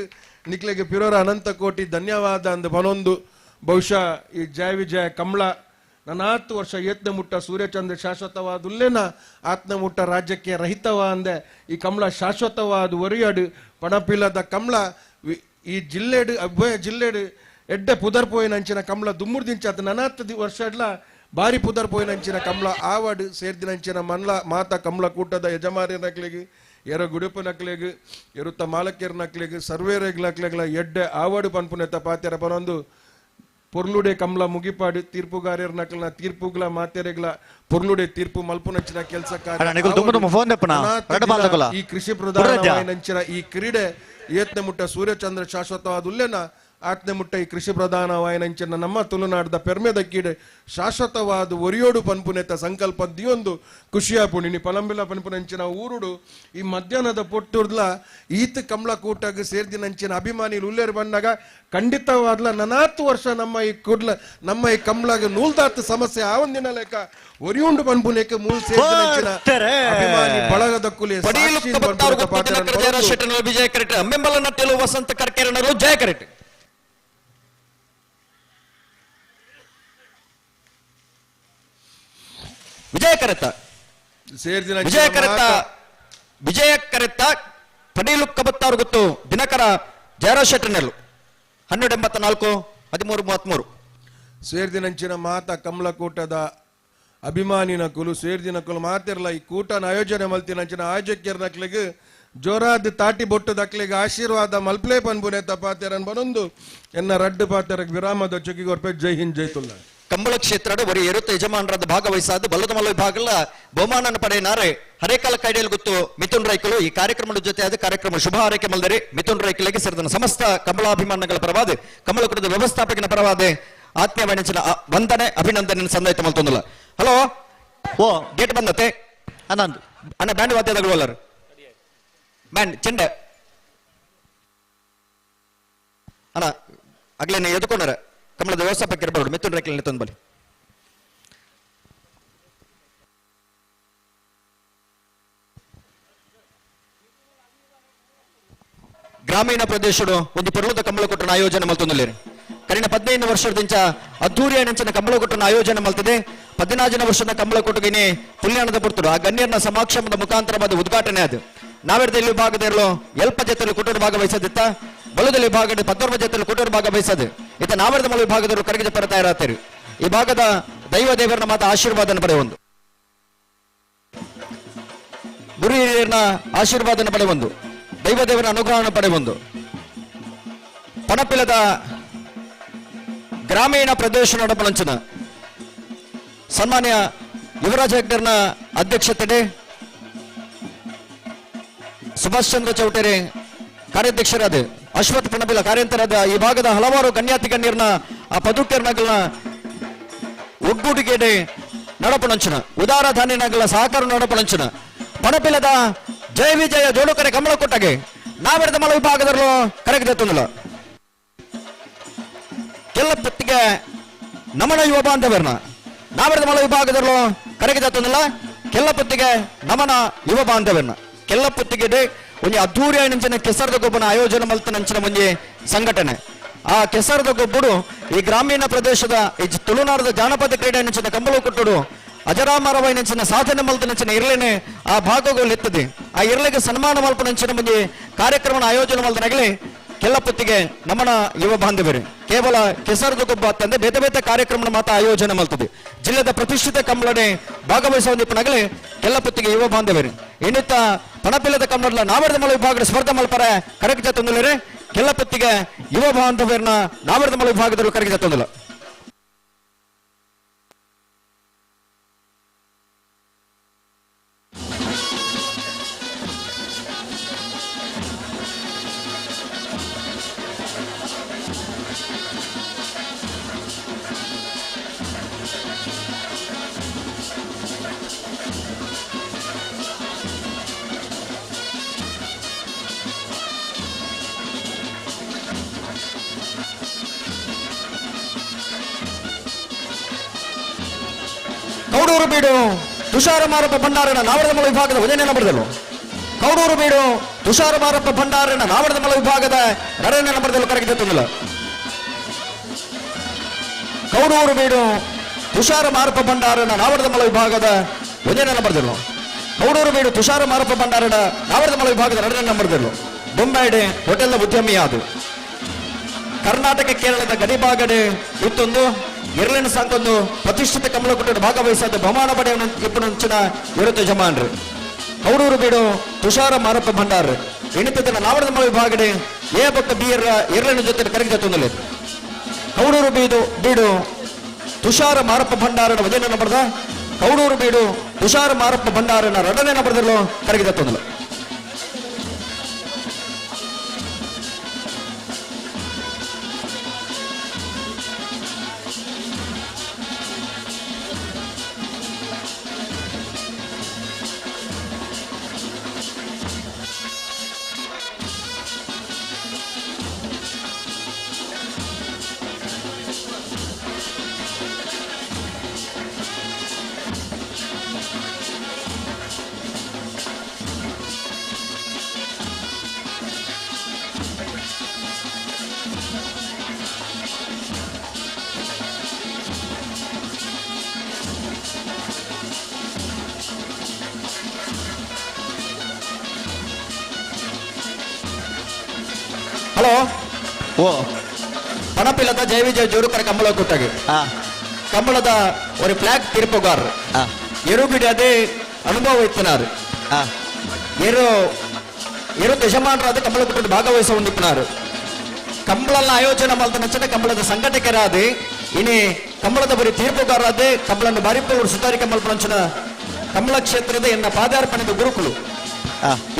Speaker 19: ನಿಕ್ಲೆಗೆ ಪಿರೋರ ಅನಂತ ಕೋಟಿ ಧನ್ಯವಾದ ಅಂದ ಬನೊಂದು ಬಹುಶಃ ಈ ಜಯ ವಿಜಯ ಕಮಲ ನನಾತ್ತು ವರ್ಷ ಯತ್ನ ಮುಟ್ಟ ಸೂರ್ಯಚಂದ್ರ ಶಾಶ್ವತವಾದುಲ್ಲೇನ ಆತ್ಮ ಮುಟ್ಟ ರಾಜ್ಯಕ್ಕೆ ರಹಿತವ ಅಂದೆ ಈ ಕಮಲ ಶಾಶ್ವತವಾದ ಒರಿಯಡು ಪಣಪಿಲ್ಲದ ಕಮಲ ಈ ಜಿಲ್ಲೆಡು ಅಭಯ ಜಿಲ್ಲೆಡು ಎಡ್ಡೆ ಪುದರ್ ಪೋಯಿನಂಚಿನ ಕಮಲ ದುಮ್ಮುರ್ದಿಂಚಾತ ನನಾತ್ತು ವರ್ಷ ಎಡ್ಲ ಬಾರಿ ಪುದರ್ ಪೋಯಿನಂಚಿನ ಕಮಲ ಆವಡು ಸೇರ್ದಿನಂಚಿನ ಮನ್ಲ ಮಾತ ಕಮಲ ಕೂಟದ ಯಜಮಾರಿ ನಕ್ಲಿಗೆ ಎರ ಗುಡುಪು ನಕ್ಲಿಗೆ ಎರುತ್ತ ಮಾಲಕ್ಯರ ನಕ್ಲಿಗೆ ಸರ್ವೇರೆಗ್ ನಕ್ಲೆಗ್ಲ ಎಡ್ಡೆ ಆವಡು ಪನ್ಪುನೆತ ಪಾತ್ಯರ ಪನೊಂದು ಪೊರ್ಲುಡೆ ಕಮಲ ಮುಗಿಪಾಡು ತೀರ್ಪುಗಾರ್ಯರ ನಕ್ಲನ ತೀರ್ಪುಗ್ಲ ಮಾತೆರೆಗ್ಲ ಪೊರ್ಲುಡೆ ತೀರ್ಪು ಮಲ್ಪುನಂಚಿನ ಕೆಲಸ ಈ ಕೃಷಿ ಪ್ರಧಾನ ಈ ಕ್ರೀಡೆ ಏತ್ನೆ ಮುಟ್ಟ ಸೂರ್ಯಚಂದ್ರ ಶಾಶ್ವತವಾದ ಉಲ್ಲೇನ ಆತ್ನೆ ಮುಟ್ಟ ಈ ಕೃಷಿ ಪ್ರಧಾನವಾಯನಂಚಿನ ನಮ್ಮ ತುಳುನಾಡದ ಪೆರ್ಮೆದ ಕೀಡೆ ಶಾಶ್ವತವಾದ ಒರಿಯೋಡು ಪನ್ಪುನೆತ ಸಂಕಲ್ಪ ದಿಯೊಂದು ಖುಷಿಯಾಪುಣಿ ಪಲಂಬಿಲ ಪನ್ಪುನಂಚಿನ ಊರುಡು ಈ ಮಧ್ಯಾಹ್ನದ ಪೊಟ್ಟುರ್ಲ ಈತ್ ಕಮಲ ಕೂಟಗ್ ಸೇರ್ದಿನಂಚಿನ ಅಭಿಮಾನಿ ಉಲ್ಲೇರ್ ಬಂದಾಗ ಖಂಡಿತವಾದ್ಲ ನನಾತ್ತು ವರ್ಷ ನಮ್ಮ ಈ ಕಮಲಾಗ ನೂಲ್ದಾತ್ ಸಮಸ್ಯೆ ಆ ಒಂದಿನ ಲೆಕ್ಕ ಒರಿಯುಂಡು ಪನ್ಪುನೆಕ್ಕೆ ಮೂಲ್ ಸೇರ್ದಿನಂಚಿನ ಅಭಿಮಾನಿ ಬಳಗದ ಕುಲೆ
Speaker 1: ವಿಜಯ ಕರೆಕ್ಟ್ ಅಂಬೆಂಬಲ ನಟ್ಟೆಲು ವಸಂತ ಕರ್ಕೆರನರು ಜಯ ಕರೆಕ್ಟ್ ವಿಜಯ ಕರೆತ ಪಡೀಲು ಕಬತ್ತಾರು ಗೊತ್ತು ದಿನಕರ ಜಯರಾಜ್ ಶೆಟ್ಟರ್ನೆಲ್ಲು 1284-1333
Speaker 19: ಸೇರ್ದಿನಂಚಿನ ಮಾತ ಕಮಲಕೂಟದ ಅಭಿಮಾನಿನ ಕುಲು ಸೇರ್ದಿನ ಕುಲು ಮಾತಿರ್ಲ ಈ ಕೂಟನ ಆಯೋಜನೆ ಮಲ್ತಿನಂಚಿನ ಆಯೋಜಕ್ಯರ ನಕ್ಲಿಗೆ ಜೋರಾದ ತಾಟಿ ಬೊಟ್ಟು ದಕ್ಲಿಗೆ ಆಶೀರ್ವಾದ ಮಲ್ಪ್ಲೆ ಪನ್ಬುನೆ ತಪಾತೆರನ್ ಬನೊಂದು ಎನ್ನ ರಡ್ಡು ಪಾತೆರಕ್ಕೆ ವಿರಾಮದ ಚೊಕ್ಕಿಗೊರ್ಪೆ ಜೈ ಹಿಂದ್ ಜೈತುಲ್ಲ
Speaker 1: ಕಂಬಳ ಕ್ಷೇತ್ರದ ಒರಿ ಎರುತ್ತ ಯಜಮಾನರಾದ ಭಾಗವಹಿಸಾದ ಬಲ್ಲದ ಮಲ್ಲ ವಿಭಾಗಗಳ ಬಹುಮಾನ ಪಡೆಯನಾರೆ ಹರೇಕಾಲ ಕೈಡಿಯಲ್ಲಿ ಗೊತ್ತು ಮಿಥುನ್ ರೈಕಲು ಈ ಕಾರ್ಯಕ್ರಮದ ಜೊತೆ ಆದ ಕಾರ್ಯಕ್ರಮ ಶುಭ ಹಾರೈಕೆ ಮಲ್ದರೆ ಮಿಥುನ್ ರೈಕಲಿಗೆ ಸೇರಿದ ಸಮಸ್ತ ಕಂಬಳಾಭಿಮಾನಗಳ ಪರವಾದ ಕಂಬಳಕೂಟದ ವ್ಯವಸ್ಥಾಪಕನ ಪರವಾದ ಆತ್ಮೀಯ ವಾಣಿಜ್ಯನ ವಂದನೆ ಅಭಿನಂದನೆ ಸಂದಾಯಿತ ಮಲ್ತೊಂದಿಲ್ಲ ಹಲೋ ಓ ಗೇಟ್ ಬಂದತೆ ಅನ್ನೊಂದು ಅಣ್ಣ ಬ್ಯಾಂಡ್ ವಾದ್ಯದಗಳು ಅಲ್ಲರು ಬ್ಯಾಂಡ್ ಚೆಂಡೆ ಅಣ್ಣ ಆಗ್ಲೇನೆ ಎದುಕೊಂಡಾರ ಕಮಲದ ವ್ಯವಸ್ಥಾಪಕರು ಬರೋದು ಮಿಥುನ್ ರೇಖೆ ತಂದು ಬಲಿ ಗ್ರಾಮೀಣ ಪ್ರದೇಶಡು ಒಂದು ಪರ್ವತ ಕಂಬಳಕೊಟ್ಟನ ಆಯೋಜನೆ ಮಲ್ತೊಂದಿಲ್ಲ ಕರಿನ 15 ವರ್ಷದಿಂದ ಅದ್ದೂರಿ ನೆಂಚಿನ ಕಂಬಳಕೊಟ್ಟನ ಆಯೋಜನೆ ಮಲ್ತದೆ 14 ವರ್ಷದ ಕಂಬಳಕೊಟ್ಟಿಗೆ ಪುಲ್ಯಾಣದ ಪುರ್ತರು ಆ ಗಣ್ಯರನ್ನ ಸಮಾಕ್ಷಮದ ಮುಖಾಂತರವಾದ ಉದ್ಘಾಟನೆ ಅದು ನಾವೆರದಲ್ಲಿ ವಿಭಾಗದಲ್ಲೂ ಎಲ್ಪ ಜೊತೆಯಲ್ಲಿ ಕೊಟ್ಟರು ಭಾಗವಹಿಸದಿತ್ತ ಬಲದಲ್ಲಿ ವಿಭಾಗದ 14 ಜೊತೆಯಲ್ಲಿ ಕೊಟ್ಟರು ಭಾಗವಹಿಸದು ಇತ್ತ ನಾವೆರದ ಮಲ ವಿಭಾಗದವರು ಕರೆಗೆ ತರತಾ ಇರತ್ತೇರು ಈ ಭಾಗದ ದೈವ ದೇವರನ್ನ ಮಾತ ಆಶೀರ್ವಾದನ ಪಡೆಯೊಂದು ಗುರು ಹಿರಿಯರನ್ನ ಆಶೀರ್ವಾದನ ಪಡೆಯೊಂದು ದೈವ ದೇವರ ಅನುಗ್ರಹವನ್ನು ಪಡೆಯೊಂದು ಪಣಪಿಲದ ಗ್ರಾಮೀಣ ಪ್ರದೇಶ ನಡಪಲಂಚನ ಸನ್ಮಾನ್ಯ ಯುವರಾಜ್ ಹೆಗ್ಡರ್ನ ಅಧ್ಯಕ್ಷತೆ ಸುಭಾಷ್ ಚಂದ್ರ ಚೌಟರೆ ಕಾರ್ಯಾಧ್ಯಕ್ಷರಾದ ಅಶ್ವಥ್ ಪಣಪಿಲ ಕಾರ್ಯಂತರಾದ ಈ ಭಾಗದ ಹಲವಾರು ಗಣ್ಯಾತಿ ಗಣ್ಯರನ್ನ ಆ ಪದುಕರ್ನಗಳನ್ನ ಒಗ್ಗೂಡಿಗೆ ನಡಪಣಂಚನ ಉದಾರ ಧಾನ್ಯನಗಳ ಸಹಕಾರ ನಡಪಣಂಚನ ಪಣಪಿಲದ ಜಯ ವಿಜಯ ಜೋಡುಕರೆ ಕಮಲ ಕೊಟ್ಟಗೆ ನಾವೆರದ ಮಲ ವಿಭಾಗದಲ್ಲೂ ಕರೆಗೆ ತಂದಿಲ್ಲ ಕೆಲ ಪತ್ತಿಗೆ ನಮನ ಯುವ ಬಾಂಧವರನ್ನ ನಾವೆರದ ಮಲ ವಿಭಾಗದಲ್ಲೂ ಕರೆಗೆ ತಂದಿಲ್ಲ ಕೆಲ ಪತ್ತಿಗೆ ನಮನ ಯುವ ಬಾಂಧವರನ್ನ ಕೆಲ ಪತ್ತಿಗೆ ಒಂದು ಅದ್ದೂರಿ ನಂಚಿನ ಕೆಸರದ ಗೊಬ್ಬನ ಆಯೋಜನೆ ಮಲ್ತ ನಂಚಿನ ಮುಂಜೆ ಸಂಘಟನೆ ಆ ಕೆಸರದ ಗೊಬ್ಬಡು ಈ ಗ್ರಾಮೀಣ ಪ್ರದೇಶದ ಈ ತುಳುನಾಡದ ಜಾನಪದ ಕ್ರೀಡೆ ನಂಚಿನ ಕಂಬಳು ಕೊಟ್ಟಡು ಅಜರಾಮರವೈ ನಂಚಿನ ಸಾಧನೆ ಮಲ್ತ ನಂಚಿನ ಇರ್ಲೇನೆ ಆ ಭಾಗಗಳು ಎತ್ತದೆ ಆ ಇರ್ಲೆಗೆ ಸನ್ಮಾನ ಮಲ್ಪ ನಂಚಿನ ಮುಂಜೆ ಕಾರ್ಯಕ್ರಮ ಆಯೋಜನೆ ಮಲ್ತ ನಗಲಿ ಕೆಲ ಪೊತ್ತಿಗೆ ನಮನ ಯುವ ಬಾಂಧವರು ಕೇವಲ ಕೆಸರದ ಗೊಬ್ಬ ಅಂತಂದ್ರೆ ಬೇತೆ ಬೇತೆ ಕಾರ್ಯಕ್ರಮ ಮಾತ್ರ ಆಯೋಜನೆ ಮಲ್ತದೆ ಜಿಲ್ಲೆದ ಪ್ರತಿಷ್ಠಿತ ಕಂಬಳನೆ ಭಾಗವಹಿಸುವ ನಗಲಿ ಕೆಲ ಪೊತ್ತಿಗೆ ಯುವ ಬಾಂಧವರು ಇನ್ನಿತ್ತ ಪಣಪಿಲ್ಲದ ಕಂಬಳ ನಾವರದ ಮಲ ವಿಭಾಗದ ಸ್ಪರ್ಧೆ ಮಲ್ಪರ ಕರೆಗೆ ತಂದಿಲ್ಲರೆ ಕೆಲ ಪೊತ್ತಿಗೆ ಯುವ ಬಾಂಧವರನ್ನ ನಾವರದ ಮಲ ವಿಭಾಗದವರು ಕರೆಗೆ ತಂದಿಲ್ಲ ಕೌಡೂರು ಬೀಡು ತುಷಾರ ಮಾರಪ್ಪ ಭಂಡಾರನ ನಾವರದ ಮಲ ವಿಭಾಗದ 1ನೇ ನಂಬರ್ದಲ್ಲೂ ಕೌಡೂರು ಬೀಡು ತುಷಾರ ಮಾರಪ್ಪ ಭಂಡಾರನ ನಾವರದ ಮಲ ವಿಭಾಗದ 2ನೇ ನಂಬರ್ದಲ್ಲೂ ಕರೆಗೆ ತಂದಿಲ್ಲ. ಕೌಡೂರು ಬೀಡು ತುಷಾರ ಮಾರಪ್ಪ ಭಂಡಾರನ ನಾವರದ ಮಲ ವಿಭಾಗದ 1ನೇ ನಂಬರ್ದಲ್ಲೂ ಕೌಡೂರು ಬೀಡು ತುಷಾರ ಮಾರಪ್ಪ ಭಂಡಾರನ ನಾವರದ ಮಲ ವಿಭಾಗದ 2ನೇ ನಂಬರ್ದಲ್ಲೂ ಬೊಂಬಾಯ್ಡೆ ಹೋಟೆಲ್ನ ಉದ್ಯಮಿಯಾದು. ಕರ್ನಾಟಕ ಕೇರಳದ ಗಡಿಭಾಗಡೆ ಇತ್ತೊಂದು ಎರಳಿನ ಸಾಂಕೊಂದು ಪ್ರತಿಷ್ಠಿತ ಕಮಲ ಕುಟುಂಬ ಭಾಗವಹಿಸಿದ ಬಹುಮಾನ ಪಡೆಯ ಇಪ್ಪುನಂಚಿನ ಇರುತ್ತ ಜಮಾನ್ರು ಕೌಡೂರು ಬೀಡು ತುಷಾರ ಮಾರಪ್ಪ ಭಂಡಾರ ಎಣಿತದ ನಾವರದ ಮಳ ವಿಭಾಗಡೆ ಏ ಪಕ್ಕ ಬೀರ ಎರಳಿನ ಜೊತೆ ಕರಗಿದ ತೊಂದಲೆ ಕೌಡೂರು ಬೀಡು ತುಷಾರ ಮಾರಪ್ಪ ಭಂಡಾರನ 1ನೇ ನಂಬರ್ದ ಕೌಡೂರು ಬೀಡು ತುಷಾರ ಮಾರಪ್ಪ ಭಂಡಾರನ 2ನೇ ನಂಬರ್ದಲ್ಲೂ ಕರಗಿದ ತೊಂದಲೆ. ഹലോ
Speaker 11: ಓ
Speaker 1: പണപ്പില്ലാത്ത ജയവിജയ ജോറുക്കര കമ്പള കൂട്ടാകി കമ്പളದ ഒരു ഫ്ലാഗ് ತಿರುಪುಗಾರ ಎರುಬಿಡಿ ಅದೇ ಅನುಭವ ಇತ್ತಿನಾರು ಎರು ದಶಮಾನರಾದ ಕಂಬಳ ಕುಟುಂಬ ಭಾಗವಹಿಸ ಹೊಂದಿಪ್ಪನಾರು ಕಂಬಳನ್ನ ಆಯೋಜನೆ ಮಾಡ್ತಾ ನಚ್ಚನೆ ಕಂಬಳದ ಸಂಘಟಕರಾದೆ ಇನಿ ಕಂಬಳದ ಬರೀ ತೀರ್ಪುಗಾರರಾದೆ ಕಂಬಳನ್ನು ಬಾರಿಪೂರ್ ಸುತಾರಿಕೆ ಮಲ್ಪಂಚಿನ ಕಂಬಳ ಕ್ಷೇತ್ರದ ಎನ್ನ ಪಾದಾರ್ಪಣೆದ ಗುರುಕುಲು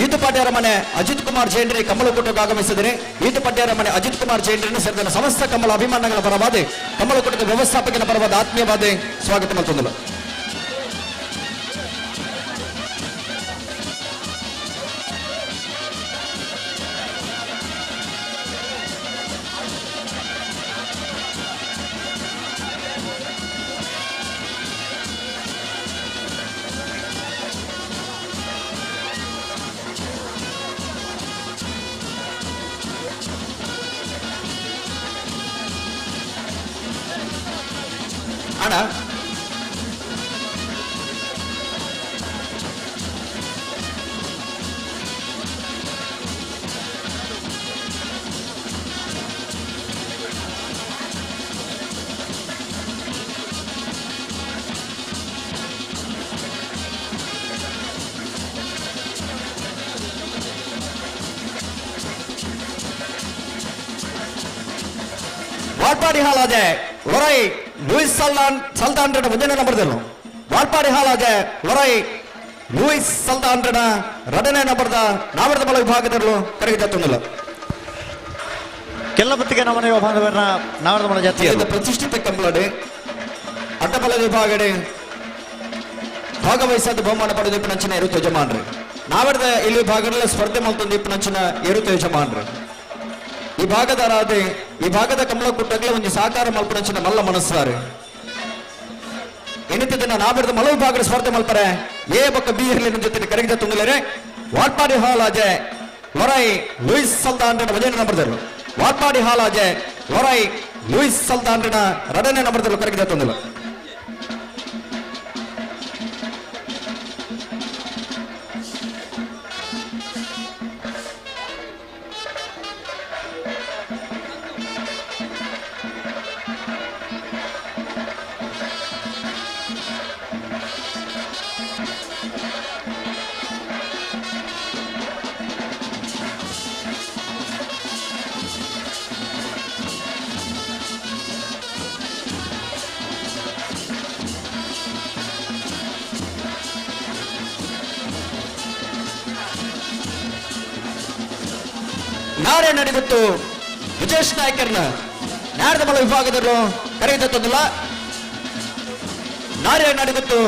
Speaker 1: ಈತು ಪಾಟ್ಯಾರ ಮನೆ ಅಜಿತ್ ಕುಮಾರ್ ಜೈನ್ರಿ ಕಮಲ ಕೂಟಕ್ಕೆ ಆಗಮಿಸಿದರೆ ಈತು ಪಾಟ್ಯಾರ ಮನೆ ಅಜಿತ್ ಕುಮಾರ್ ಜೈನ್ರನ್ನು ಸೇರಿದ ಸಮಸ್ತ ಕಮಲ ಅಭಿಮಾನಗಳ ಪರವಾದ ಕಮಲ ಕೂಟದ ವ್ಯವಸ್ಥಾಪಕನ ಪರವಾದ ಆತ್ಮೀಯವಾದ ಸ್ವಾಗತ ಮಲ್ತೊಂದಲು. ಅಣ್ಣ Valpadi ಹಾಲಾದೆ ಒರೈ Louis Sultan 1ನೇ ನಂಬರ್ದಲ್ಲೂ Valpadi ಹಾಲಾದೆ ಒರೈ Louis Sultan 2ನೇ ನಂಬರ್ದ ನಾವರದ ಮಲ ವಿಭಾಗದಲ್ಲೂ ಕರೆಗಿದ ತೊಂದಲ
Speaker 11: ಕೆಲ್ಲಪತ್ತಿಗೆ ನಮ್ಮನೆ ಬಾಂಧವರನ್ನ ನಾವರದ ಮಲ ಜಾತಿಯ
Speaker 1: ಪ್ರತಿಷ್ಠಿತ ಕಂಬಳಡೆ ಅಡ್ಡಬಲ ವಿಭಾಗಡೆ ಭಾಗವಹಿಸಿದ ಬಹುಮಾನ ಪಡೆದ ಇಪ್ಪನಂಚಿನ ಇರುತ್ತ ಯಜಮಾನ್ರಿ ನಾವರದ ಇಲ್ಲಿ ಭಾಗದಲ್ಲಿ ಸ್ಪರ್ಧೆ ಮಾಡ್ತಂದು ಇಪ್ಪನಂಚಿನ ಇರುತ್ತ ಯಜಮಾನ್ರಿ ಈ ಭಾಗದ ರಾಧೆ ಈ ಭಾಗದ ಕಮಲ ಕುಟ್ಟಗಲೇ ಒಂದು ಸಹಕಾರ ಮಲ್ಪನಂಚಿನ ಮಲ್ಲ ಮನಸ್ಸಾರೆ ಎನಿತ ದಿನ ನಾವಿರದ ಮಲ ವಿಭಾಗದ ಸ್ಪರ್ಧೆ ಮಲ್ಪರೆ ಏ ಬಕ್ಕ ಬಿ ಇರಲಿ ಜೊತೆ ಕರೆಗಿದ ತುಂಗಲೇರೆ ವಾಟ್ಪಾಡಿ ಹಾಲಾಜೆ ಲೊರೈ ಲೂಯಿಸ್ ಸಲ್ತಾನ್ 1ನೇ ನಂಬರ್ದಲ್ಲೂ ವಾಟ್ಪಾಡಿ ಹಾಲಾಜೆ ಲೊರೈ ಲೂಯಿಸ್ ಸಲ್ತಾನ್ 2ನೇ ನಂಬರ್ದಲ್ಲೂ ಕರೆಗಿದ ತುಂಗಲು. ನಾಳೆ ನಡೆದಿತ್ತು ವಿಜೇಶ್ ನಾಯ್ಕರ್ನ ನಾರದ ಮಲ ವಿಭಾಗದಲ್ಲೂ ಕರೆಗಿದ ತೊಂದಲ ನಾರ್ಯ ನಡೆದಿತ್ತು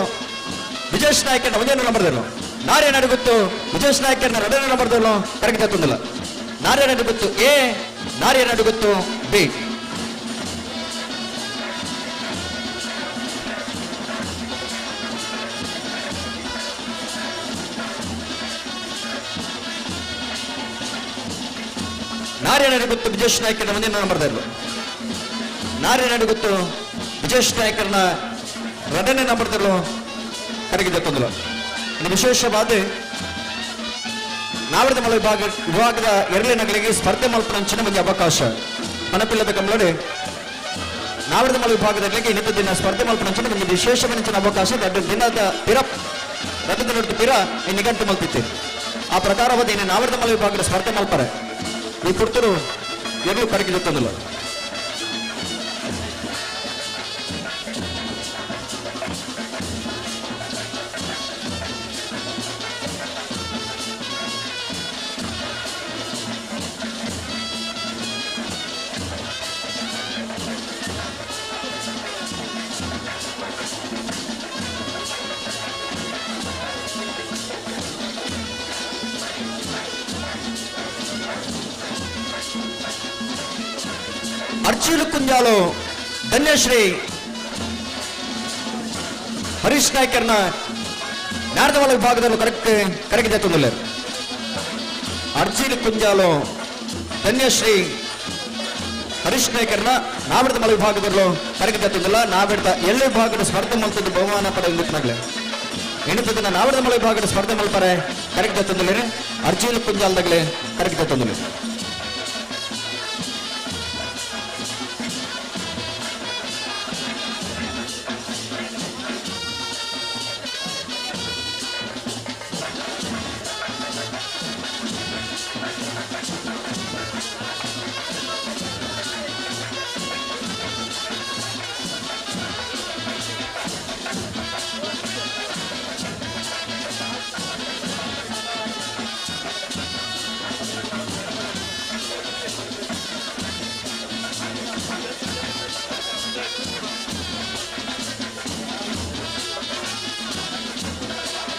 Speaker 1: ವಿಜೇಶ್ ನಾಯ್ಕರ್ನ 1ನೇ ನಂಬರ್ದಲ್ಲೂ ನಾರ್ಯ ನಡೆದಿತ್ತು ವಿಜೇಶ್ ನಾಯ್ಕರ್ನ 2ನೇ ನಂಬರ್ದಲ್ಲೂ ಕರೆಗಿದ ತೊಂದಲ ನಾರ್ಯ ನಡೆದಿತ್ತು ಎ ನಾರ್ಯ ನಡೆದಿತ್ತು ಬಿ. ನಾರಿನಡುಗುತ್ತು ವಿಜೇಶ್ ನಾಯ್ಕರ ಮುಂದಿನ ನಂಬರ್ದಲ್ಲೂ ನಾರಿನಡುಗುತ್ತು ವಿಜೇಶ್ ನಾಯ್ಕರನ 2ನೇ ನಂಬರ್ದಲ್ಲೂ ಕರಗಿದ ತೊಂದರೆ. ಇನ್ನು ವಿಶೇಷವಾದ ನಾವರದ ಮಲ ವಿಭಾಗದ ಎರಡನೇಗಳಿಗೆ ಸ್ಪರ್ಧೆ ಮಲ್ಪನಂಚಿನ ಒಂದು ಅವಕಾಶ ಮನಪಿಲ್ಲದ ಕಂಬಳಡೆ ನಾವರದ ಮಲ ವಿಭಾಗದಲ್ಲಿ ಇನ್ನಿತ ದಿನ ಸ್ಪರ್ಧೆ ಮಲ್ಪನಂಚಿನ ಒಂದು ವಿಶೇಷವೆನಿಸಿನ ಅವಕಾಶ ದಿನದ ಪಿರ ಈ ನಿಘಂಟು ಮಲ್ತಿತ್ತು. ಆ ಪ್ರಕಾರವಾದ ಇನ್ನು ನಾವರದ ಮಲ ವಿಭಾಗದ ಸ್ಪರ್ಧೆ ಮಲ್ಪರೆ ಈ ಪುರ್ತರು ಎರಡೂ ಕರಗಿದ ತೊಂದರೆ. ಅರ್ಜುನ ಕುಂಜಾಲು ಧನ್ಯಶ್ರೀ ಹರೀಶ್ ನಾಯ್ಕರ್ನ ನಾರದಮಲ ವಿಭಾಗದಲ್ಲೂ ಕರಗಿದೆ ತೊಂದರೆ. ಅರ್ಜುನ ಕುಂಜಾಲು ಧನ್ಯಶ್ರೀ ಹರೀಶ್ ನಾಯ್ಕರ್ನ ನಾವಡದಮಲ ವಿಭಾಗದಲ್ಲೂ ಕರಗಿದೆ ತೊಂದರೆ. ನಾವೆಡ್ದ ಎಲ್ಲ ವಿಭಾಗದ ಸ್ಪರ್ಧೆ ಮಲ್ತದ್ದು ಬಹುಮಾನ ಪಡೆಯುತ್ತನಾಗಲೇ ಎಣಿತದನ್ನ ನಾವಡದಮಲ ವಿಭಾಗದ ಸ್ಪರ್ಧೆ ಮಲ್ಪರೆ ಕರಗಿದೆ ತೊಂದರೆ. ಅರ್ಜುನ ಕುಂಜಾಲ್ದಾಗಲೇ ಕರಗಿದೆ ತೊಂದರೆ.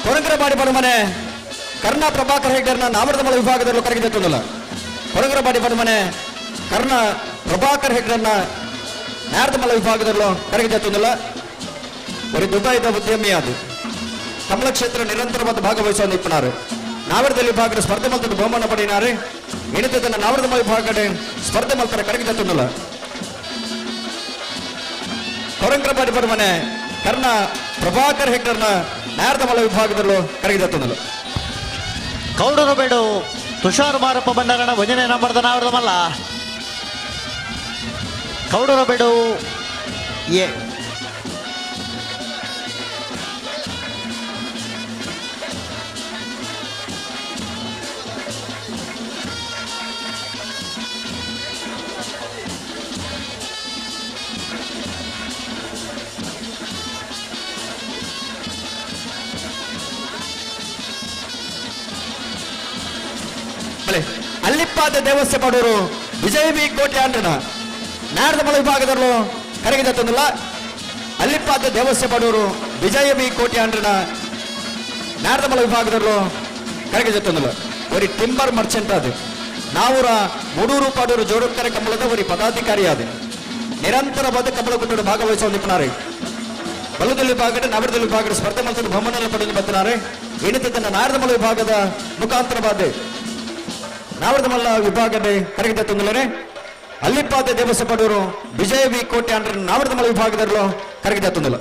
Speaker 1: ಕೊರಂಗರಬಾಡಿ ಬಡಮನೆ ಕರ್ಣ ಪ್ರಭಾಕರ್ ಹೆಗ್ಡರ್ನ ನಾಮರದಮಲ ವಿಭಾಗದಲ್ಲೂ ಕರಗಿದೆ ತೊಂದಲ. ಕೊರಂಗರಬಾಡಿ ಬಡಮನೆ ಕರ್ಣ ಪ್ರಭಾಕರ್ ಹೆಗ್ಡರ್ನ ನಾರದಮಲ ವಿಭಾಗದಲ್ಲೂ ಕರಗಿದೆ ತೊಂದಲ. ಒಂದು ದುಬೈದ ಉದ್ಯಮಿಯಾದ ಕಮಲ ಕ್ಷೇತ್ರ ನಿರಂತರವಾದ ಭಾಗವಹಿಸುವ ನಿಪ್ಪುನಾರು ನಾವರದಲ್ಲಿ ವಿಭಾಗದ ಸ್ಪರ್ಧೆ ಮಲ್ತದ ಬಹುಮಾನ ಪಡೆಯಿನಾರೆ ಎಣಿತದನ್ನ ನಾವರದಮಲ ವಿಭಾಗದ ಸ್ಪರ್ಧೆ ಮಲ್ತರ ಕರಗಿದೆ ತೊಂದಲ. ಕೊರಂಗರಬಾಡಿ ಬಡಮನೆ ಕರ್ಣ ಪ್ರಭಾಕರ್ ಹೆಗ್ಡರ್ನ ನಾರದಮಲ ವಿಭಾಗದಲ್ಲೂ ಕರಗಿದೆ ತೊಂದರೆ.
Speaker 11: ಕೌಡರು ಬೇಡು ತುಷಾರ್ ಮಾರಪ್ಪ ಬಂಡಾರಣ 1ನೇ ನಂಬರ್ದ ನಾವರದಮಲ್ಲ ಕೌಡರು ಬೇಡು ಎ
Speaker 1: ಅಲ್ಲಿಪ್ಪಾದ ದೇವಸ್ಥೆ ಪಡೂರು ವಿಜಯ ಬಿ ಕೋಟೆ ಆಂಡ್ರನ ನಾರದಮಲ ವಿಭಾಗದಲ್ಲೂ ಕರಗಿದ ತೊಂದಲ್ಲ. ಅಲ್ಲಿಪ್ಪಾದ ದೇವಸ್ಥೆ ಪಡೂರು ವಿಜಯ ಬಿ ಕೋಟೆ ಆಂಡ್ರನ ನಾರದಮಲ ವಿಭಾಗದಲ್ಲೂ ಕರಗಿದ ತೊಂದಲ್ಲ. ஒரு ಟಿಂಬರ್ ಮರ್ಚೆಂಟ್ ಅದು ನಾವೂರ ಮೂಡೂರು ಪಾಡೂರು ಜೋಡುಕರೆ ಕಂಬಳದ ಒಂದು ಪದಾಧಿಕಾರಿ ಅದು ನಿರಂತರವಾದ ಕಂಬಳ ಕುಂಟು ಭಾಗವಹಿಸುವ ನಿಪುಣಾರೆ ಬಲದಲ್ಲಿ ವಿಭಾಗದ ನವರದಲ್ಲಿ ವಿಭಾಗದ ಸ್ಪರ್ಧೆ ಮಲ್ತದ ಬಹುಮಾನ ಪಡೆದು ಬರ್ತಿದ್ದಾರೆ. ಎಣಿತದನ್ನ ನಾರದಮಲ ವಿಭಾಗದ ಮುಖಾಂತರವಾದ ನಾವರದಮಲ್ಲ ವಿಭಾಗದ ಕರಗಿದ ತೊಂದರೆ. ಅಲ್ಲಿಪ್ಪಾದ ದೇವಸ್ಥೆ ಪಡೂರು ವಿಜಯ ವಿ ಕೋಟೆ ಆಂಡ್ರ ನಾವರದಮಲ್ಲ ವಿಭಾಗದಲ್ಲೂ ಕರಗಿದ ತೊಂದರೆ.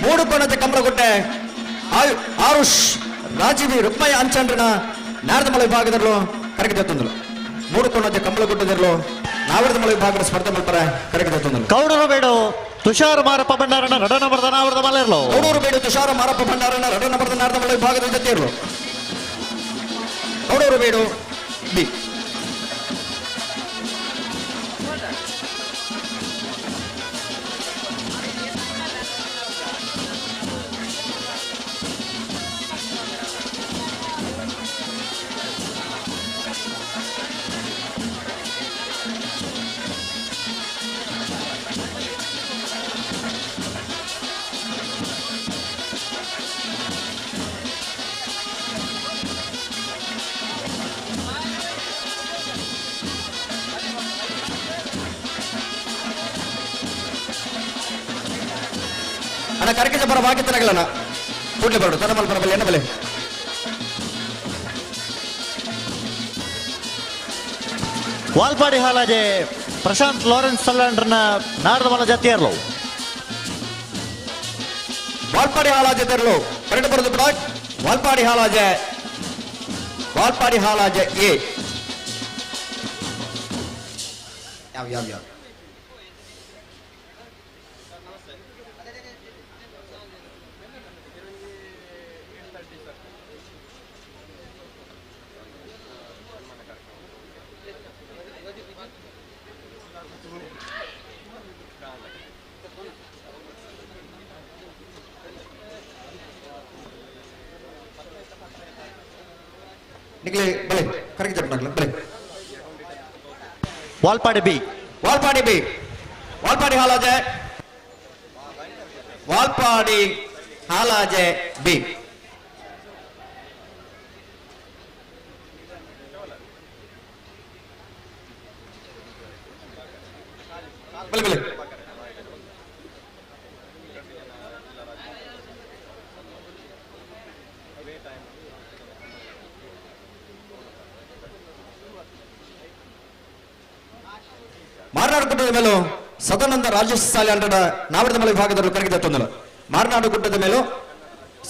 Speaker 1: ಮೂಡು ಕೋಣದ ಕಂಬಳಗುಟ್ಟೆ ಆರುಷ್ ರಾಜೀವಿ ರುಕ್ಮಯ್ಯ ಅಂಚಂಡ್ರನ ನಾರದಮಲ ವಿಭಾಗದಲ್ಲೂ ಕರಗಿದ ತೊಂದರೆ. ಮೂಡು ಕೋಣದ ಕಂಬಳಗುಟ್ಟದಲ್ಲೂ ನಾವರದಮಲ ವಿಭಾಗದ ಸ್ಪರ್ಧೆ ಮಲ್ಪರ ಕರಗಿದ ತೊಂದರೆ.
Speaker 11: ಕೌಡರು ಬೇಡು ತುಷಾರ್ ಮಾರಪ್ಪ ಭಂಡಾರನ 2ನೇ ನಂಬರ್ದ ನಾವರದಮಲ್ಲ ಇರಲು
Speaker 1: ಕೌಡೂರು ಬೇಡು ತುಷಾರ ಮಾರಪ್ಪ ಭಂಡಾರನ 2ನೇ ನಂಬರ್ದ ನಾರದಮಲ ವಿಭಾಗದ ಜೊತೆ ಇರಲು ಕೌಡೂರು ಬೇಡು ಬಿ ಅಣ್ಣ ಕರಕೇಜ ಬರ ಬಾಕಿ ತನಗಳಣ್ಣ ಕೂಡ್ಲೆ ಬರೋಡು ತನ ಮಲ್ ಬರಬಲ್ಲ ಎಣ್ಣ ಬಲೆ
Speaker 11: ವಾಲ್ಪಾಡಿ ಹಾಲಾಜೆ ಪ್ರಶಾಂತ್ ಲಾರೆನ್ಸ್ ಸಲ್ಲಾಂಡ್ರನ ನಾರದಮಲ ಜತಿಯರ್ಲು
Speaker 1: ವಾಲ್ಪಾಡಿ ಹಾಲಾಜೆ ತೆರಳು ಕರೆಕ್ಟ್ ಬರೋದು ಬಿಡ ವಾಲ್ಪಾಡಿ ಹಾಲಾಜೆ ಎ ಯಾವ ಯಾವ ಯಾವ निकले बले करके जब नगला बले
Speaker 11: ವಾಲ್ಪಾಡಿ ಬಿ
Speaker 1: वालपाड़ी हालाजे बी बले बले ಮಾರ್ನಾಡು ಗುಡ್ಡದ ಮೇಲೂ ಸದಾನಂದ ರಾಜೇಶ್ ಸಾಲೆ ಅಂಡದ ನಾವಡದಮಲ ವಿಭಾಗದಲ್ಲೂ ಕರಗಿದ ತೊಂದಲ ಮಾರ್ನಾಡು ಗುಡ್ಡದ ಮೇಲೂ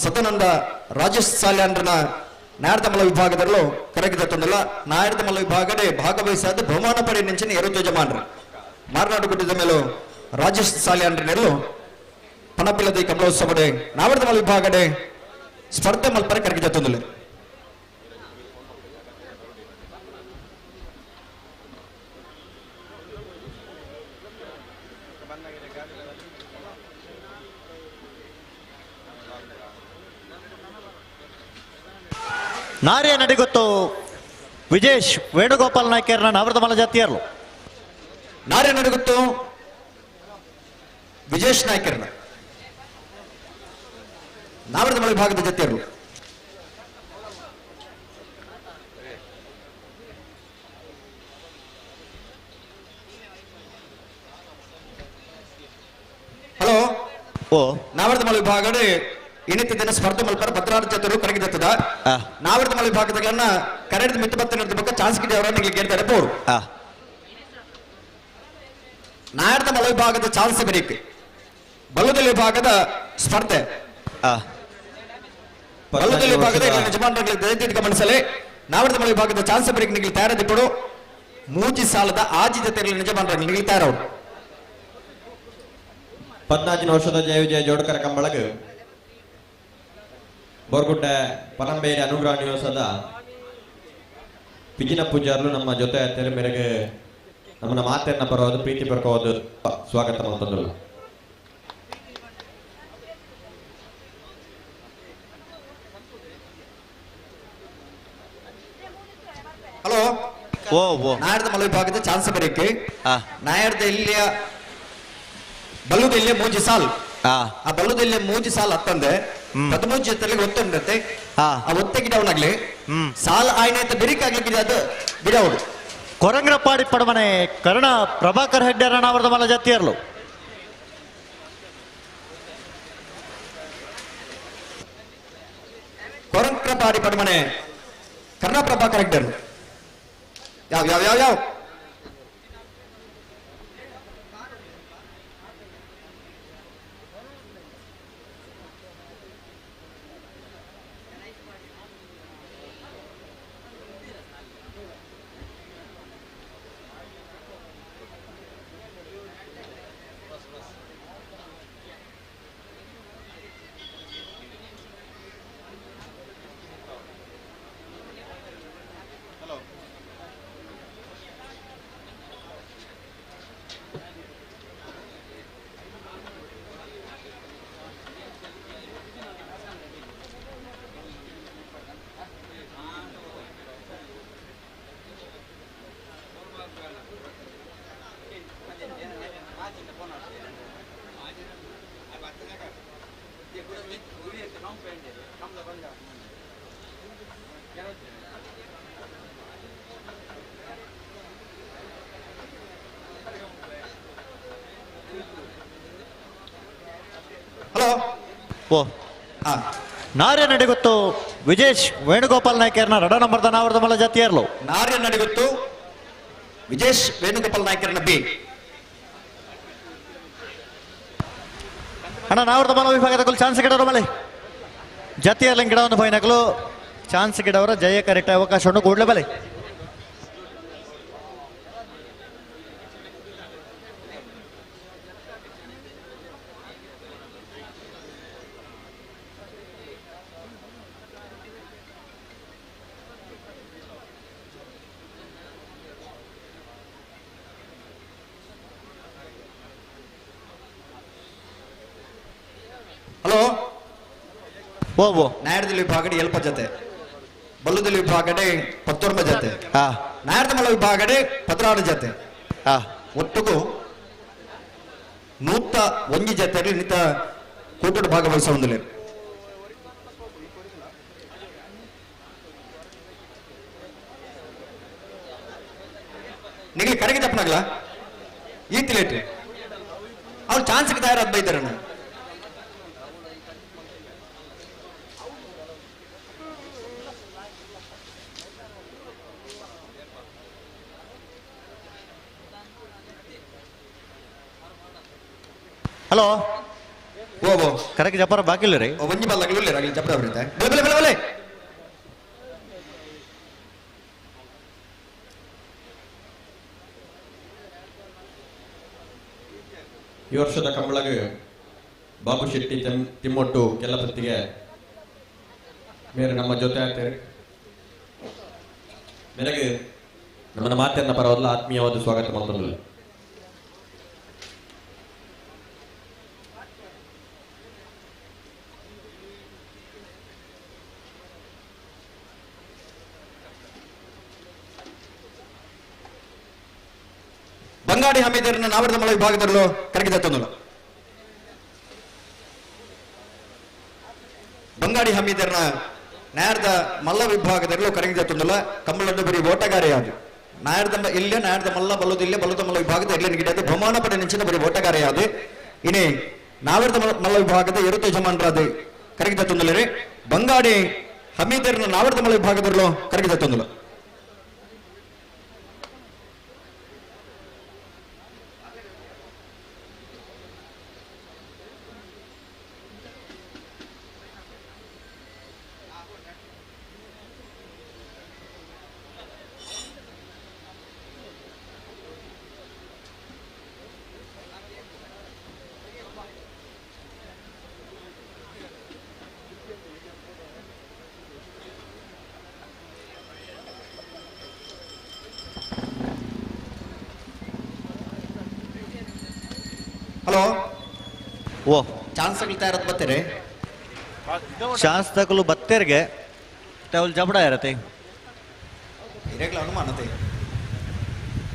Speaker 1: ಸದಾನಂದ ರಾಜೇಶ್ ಸಾಲೆ ಅಂಡನ ನಾಯರ್ದಮಲ ವಿಭಾಗದಲ್ಲೂ ಕರಗಿದ ತೊಂದಲ ನಾಯರ್ದಮಲ ವಿಭಾಗದ ಭಾಗವಹಿಸಾದ ಬಹುಮಾನ ಪಡೆ ನಿಂಚಿನ ಎರಡು ಯಜಮಾನರು ಮಾರ್ನಾಡು ಗುಡ್ಡದ ಮೇಲೂ ರಾಜೇಶ್ ಸಾಲೆ ಅಂಡನೆಲ್ಲೂ ಪಣಪಿಲ್ಲದ ಕಮಲೋತ್ಸವಡೆ ನಾವಡದಮಲ ವಿಭಾಗಡೆ ಸ್ಪರ್ಧೆ ಮಲ್ಪರೆ ಕರಗಿದ ತೊಂದಲೆ
Speaker 11: ನಾರಿಯ ನಡಿಗೊತ್ತು ವಿಜೇಶ್ ವೇಣುಗೋಪಾಲ್ ನಾಯ್ಕರ್ನ ನಾವಡದಮಲ ಜತಿಯರ್ಲು
Speaker 1: ನಾರಿಯ ನಡಿಗೊತ್ತು ವಿಜೇಶ್ ನಾಯ್ಕರ್ನ ನಾವಡದಮಲ ವಿಭಾಗದ ಜತಿಯರ್ಲು ಹಲೋ ನಾವಡದಮಲ ವಿಭಾಗಡೆ ಇಣಿತ ದಿನ ಸ್ಪರ್ಧೆ ಮಲ್ಪರ ಭದ್ರಾರ ಜತರು ಕರಗಿದತ್ತದ ನಾವಡದಮಲ ವಿಭಾಗದಗಳನ್ನ ಕರೆಡಿದ ಮಿತ್ತು ಬತ್ತ ನಡೆದ ಬಗ್ಗೆ ಚಾನ್ಸ್ ಗಿಡ ಅವರನ್ನು ನಿಮಗೆ ಕೇಳ್ತಾರೆ ಬೋರ್ಡು ನಾಯರ್ದಮಲ ವಿಭಾಗದ ಚಾನ್ಸ್ ಬರೀಕ್ ಬಲ್ಲುದಲಿ ವಿಭಾಗದ ಸ್ಪರ್ಧೆ ಬಲ್ಲುದಲಿ ವಿಭಾಗದ ಯಜಮಾನರಿಗೆ ದಯವಿಟ್ಟು ಗಮನಿಸಲೇ ನಾವಡದಮಲ ವಿಭಾಗದ ಚಾನ್ಸ್ ಬರೀಕ್ ನಿಮಗೆ ತಯಾರದಿಪ್ಪಡು ಮೂಜಿ ಸಾಲದ ಆಜಿ ಜೊತೆಯಲ್ಲಿ ಯಜಮಾನರಿಗೆ ನಿಮಗೆ ತಯಾರವರು
Speaker 16: 14 ವರ್ಷದ ಜಯ ವಿಜಯ ಜೋಡಕರ ಕಂಬಳಗ ಬೋರ್ಗುಡ್ಡ ಪರಂಬೇರಿ ಅನುಗ್ರಹ ನಿವಾಸದ ಪಿಜಿನ ಪೂಜಾರ್ಲು ನಮ್ಮ ಜೊತೆ ತೆರೆ ಮೇರೆಗೆ ನಮ್ಮನ್ನ ಮಾತನ್ನ ಬರೋದು ಪ್ರೀತಿ ಬರ್ಕೋದು ಸ್ವಾಗತ ಮಾಡ್ತಂದ್ರು
Speaker 1: ಹಲೋ ನಾಯರ್ದಮಲ ವಿಭಾಗದ ಚಾನ್ಸ್ ಬರೀಕೆ ನಾಯರ್ದ ಇಲ್ಲಿಯ ಬಲ್ಲುದೆಲ್ಲೇ ಮೂಜಿ ಸಾಲ್ ಆ ಬಲ್ಲುದೆಲ್ಲೇ ಮೂಜಿ ಸಾಲ್ ಹತ್ತಂದೆ 13 ಜೊತೆಲಿ ಒತ್ತಂಡತೆ ಆ ಒತ್ತೆಗೆ ಡೌನ್ ಆಗ್ಲಿ ಸಾಲ್ ಆಯ್ನೈತೆ ಬಿರಿಕಾಗ್ಲಿಕ್ಕೆ ಅದು ಬಿಡೌಡು
Speaker 11: ಕೊರಂಗ್ರಪಾಡಿ ಪಡಮನೆ ಕರ್ಣ ಪ್ರಭಾಕರ್ ಹೆಗ್ಡೆ ನಾವಡದಮಲ ಜತಿಯರ್ಲು
Speaker 1: ಕೊರಂಗ್ರಪಾಡಿ ಪಡಮನೆ ಕರ್ಣ ಪ್ರಭಾಕರ್ ಹೆಗ್ಡೆ ಯಾವ ಯಾವ ಯಾವ ಯಾವ ಹಲೋ
Speaker 11: ಓ ನಾರ್ಯ ನಡಿಗುತ್ತು ವಿಜೇಶ್ ವೇಣುಗೋಪಾಲ್ ನಾಯ್ಕರ್ನ ರಡ ನಂಬರ್ದ ನಾವರ್ದ ಮಲ್ಲ ಜಾತಿಯರ್ಲು
Speaker 1: ನಾರ್ಯ ನಡಿಗುತ್ತು ವಿಜೇಶ್ ವೇಣುಗೋಪಾಲ್ ನಾಯ್ಕರನ ಬಿ.
Speaker 11: ಅಣ್ಣ ನಾವರ್ದ ಮಲ್ಲ ವಿಭಾಗದ ಚಾನ್ಸ್ ಗಿಡವರು ಮಲೆ ಜಾತಿಯರ್ಲ ಗಿಡವನ್ನು ಪೈನಕಲು ಚಾನ್ಸ್ ಗಿಡವರ ಜಯ ಕರೆಕ್ಟ್ ಅವಕಾಶವನ್ನು ಕೂಡಲೇ ಬಲೆ.
Speaker 1: ಹಲೋ
Speaker 11: ಓ
Speaker 1: ನಾಯರ್ದಲ್ಲಿ ವಿಭಾಗಡೆ ಎಲ್ಪ ಜತೆ ಬಲ್ಲುದಲ್ಲಿ ವಿಭಾಗಡೆ 19 ಜತೆ ನಾಯರ್ದ ಮಲ್ಲ ವಿಭಾಗಡೆ 16 ಜತೆ ಒಟ್ಟಿಗೂ 101 ಜತೆಯಲ್ಲಿ ನಿಂತ ಕೂಟದ ಭಾಗವಹಿಸುವುದಿಲ್ಲ. ನಿಮಗೆ ಕರೆಗೆ ತಪ್ಪನಾಗ್ಲ ಈ ತಿಲೇಟ್ ಅವ್ರು ಚಾನ್ಸ್ಗೆ ತಯಾರಾದ ಬೈತಾರ.
Speaker 11: ಹಲೋ
Speaker 1: ಓ
Speaker 11: ಕರೆಕ್ಟ್ ಜಪಾರ ಬಾಕಿಲ್ಲ ರೀ
Speaker 1: ಒಂಜಿ ಬಲ್ಲ ರಾಗಲಿ ಜಪಡ ಬರುತ್ತೆ ಬಲೆ ಬಲೆ ಬಲೆ.
Speaker 20: ಈ ವರ್ಷದ ಕಂಬಳಗೆ ಬಾಬು ಶೆಟ್ಟಿ ತಿಮ್ಮೊಟ್ಟು ಕೆಲ್ಲಪತ್ತಿಗೆ ಮೇರೆ ನಮ್ಮ ಜೊತೆ ಆಗ್ತಾರೆ. ಮೇರೆಗೆ ನಮ್ಮನ್ನ ಮಾತನ್ನ ಪರವಲ್ಲ ಆತ್ಮೀಯವಾದ ಸ್ವಾಗತ ಮಾಡ್ತಾರೆ.
Speaker 1: ಬಂಗಾಡಿ ಹಮೀದರ್ನ ನಾವರ್ದ ಮಳ ವಿಭಾಗದಲ್ಲೂ ಕರೆಗೆ ತಂದಲ್ಲ. ಬಂಗಾಡಿ ಹಮೀದರ್ನ ನಾಯರ್ದ ಮಲ್ಲ ವಿಭಾಗದಲ್ಲೂ ಕರೆಗೆ ತಂದಲ್ಲ. ಕಂಬಳನ್ನು ಬರೀ ಓಟಗಾರೆಯಾದು ನಾಯರ್ದ ಇಲ್ಲೇ ನಾಯರ್ದ ಮಲ್ಲ ಬಲ್ಲುದಿಲ್ಲ ಬಲ್ಲದ ಮಲ್ಲ ವಿಭಾಗದ ಎಲ್ಲ ಗಿಡದ ಬಹುಮಾನ ಪಡೆ ನಿಂಚಿನ ಬರೀ ಓಟಗಾರೆಯಾದು. ಇನ್ನೇ ನಾವರ್ದ ಮಲ್ಲ ವಿಭಾಗದ ಇರುತ್ತ ಯಜಮಾನರಾದ ಕರೆಗೆ ತಂದಲ್ಲರಿ. ಬಂಗಾಡಿ ಹಮೀದರ್ನ ನಾವರ್ದ ಮಲ್ಲ ವಿಭಾಗದಲ್ಲೂ ಕರೆಗೆ ತಂದಲ್ಲ. ಹಲೋ
Speaker 11: ಓ
Speaker 1: ಚಾನ್ಸ್ ತಯಾರತ್ ಬರ್ತೀರಿ
Speaker 11: ಚಾನ್ಸ್ ತಗೊಳ್ಳು ಬತ್ತೇರ್ಗೆ ಅವಳು ಜಬಡ ಇರತ್ತೆ
Speaker 1: ಅನುಮಾನತೆ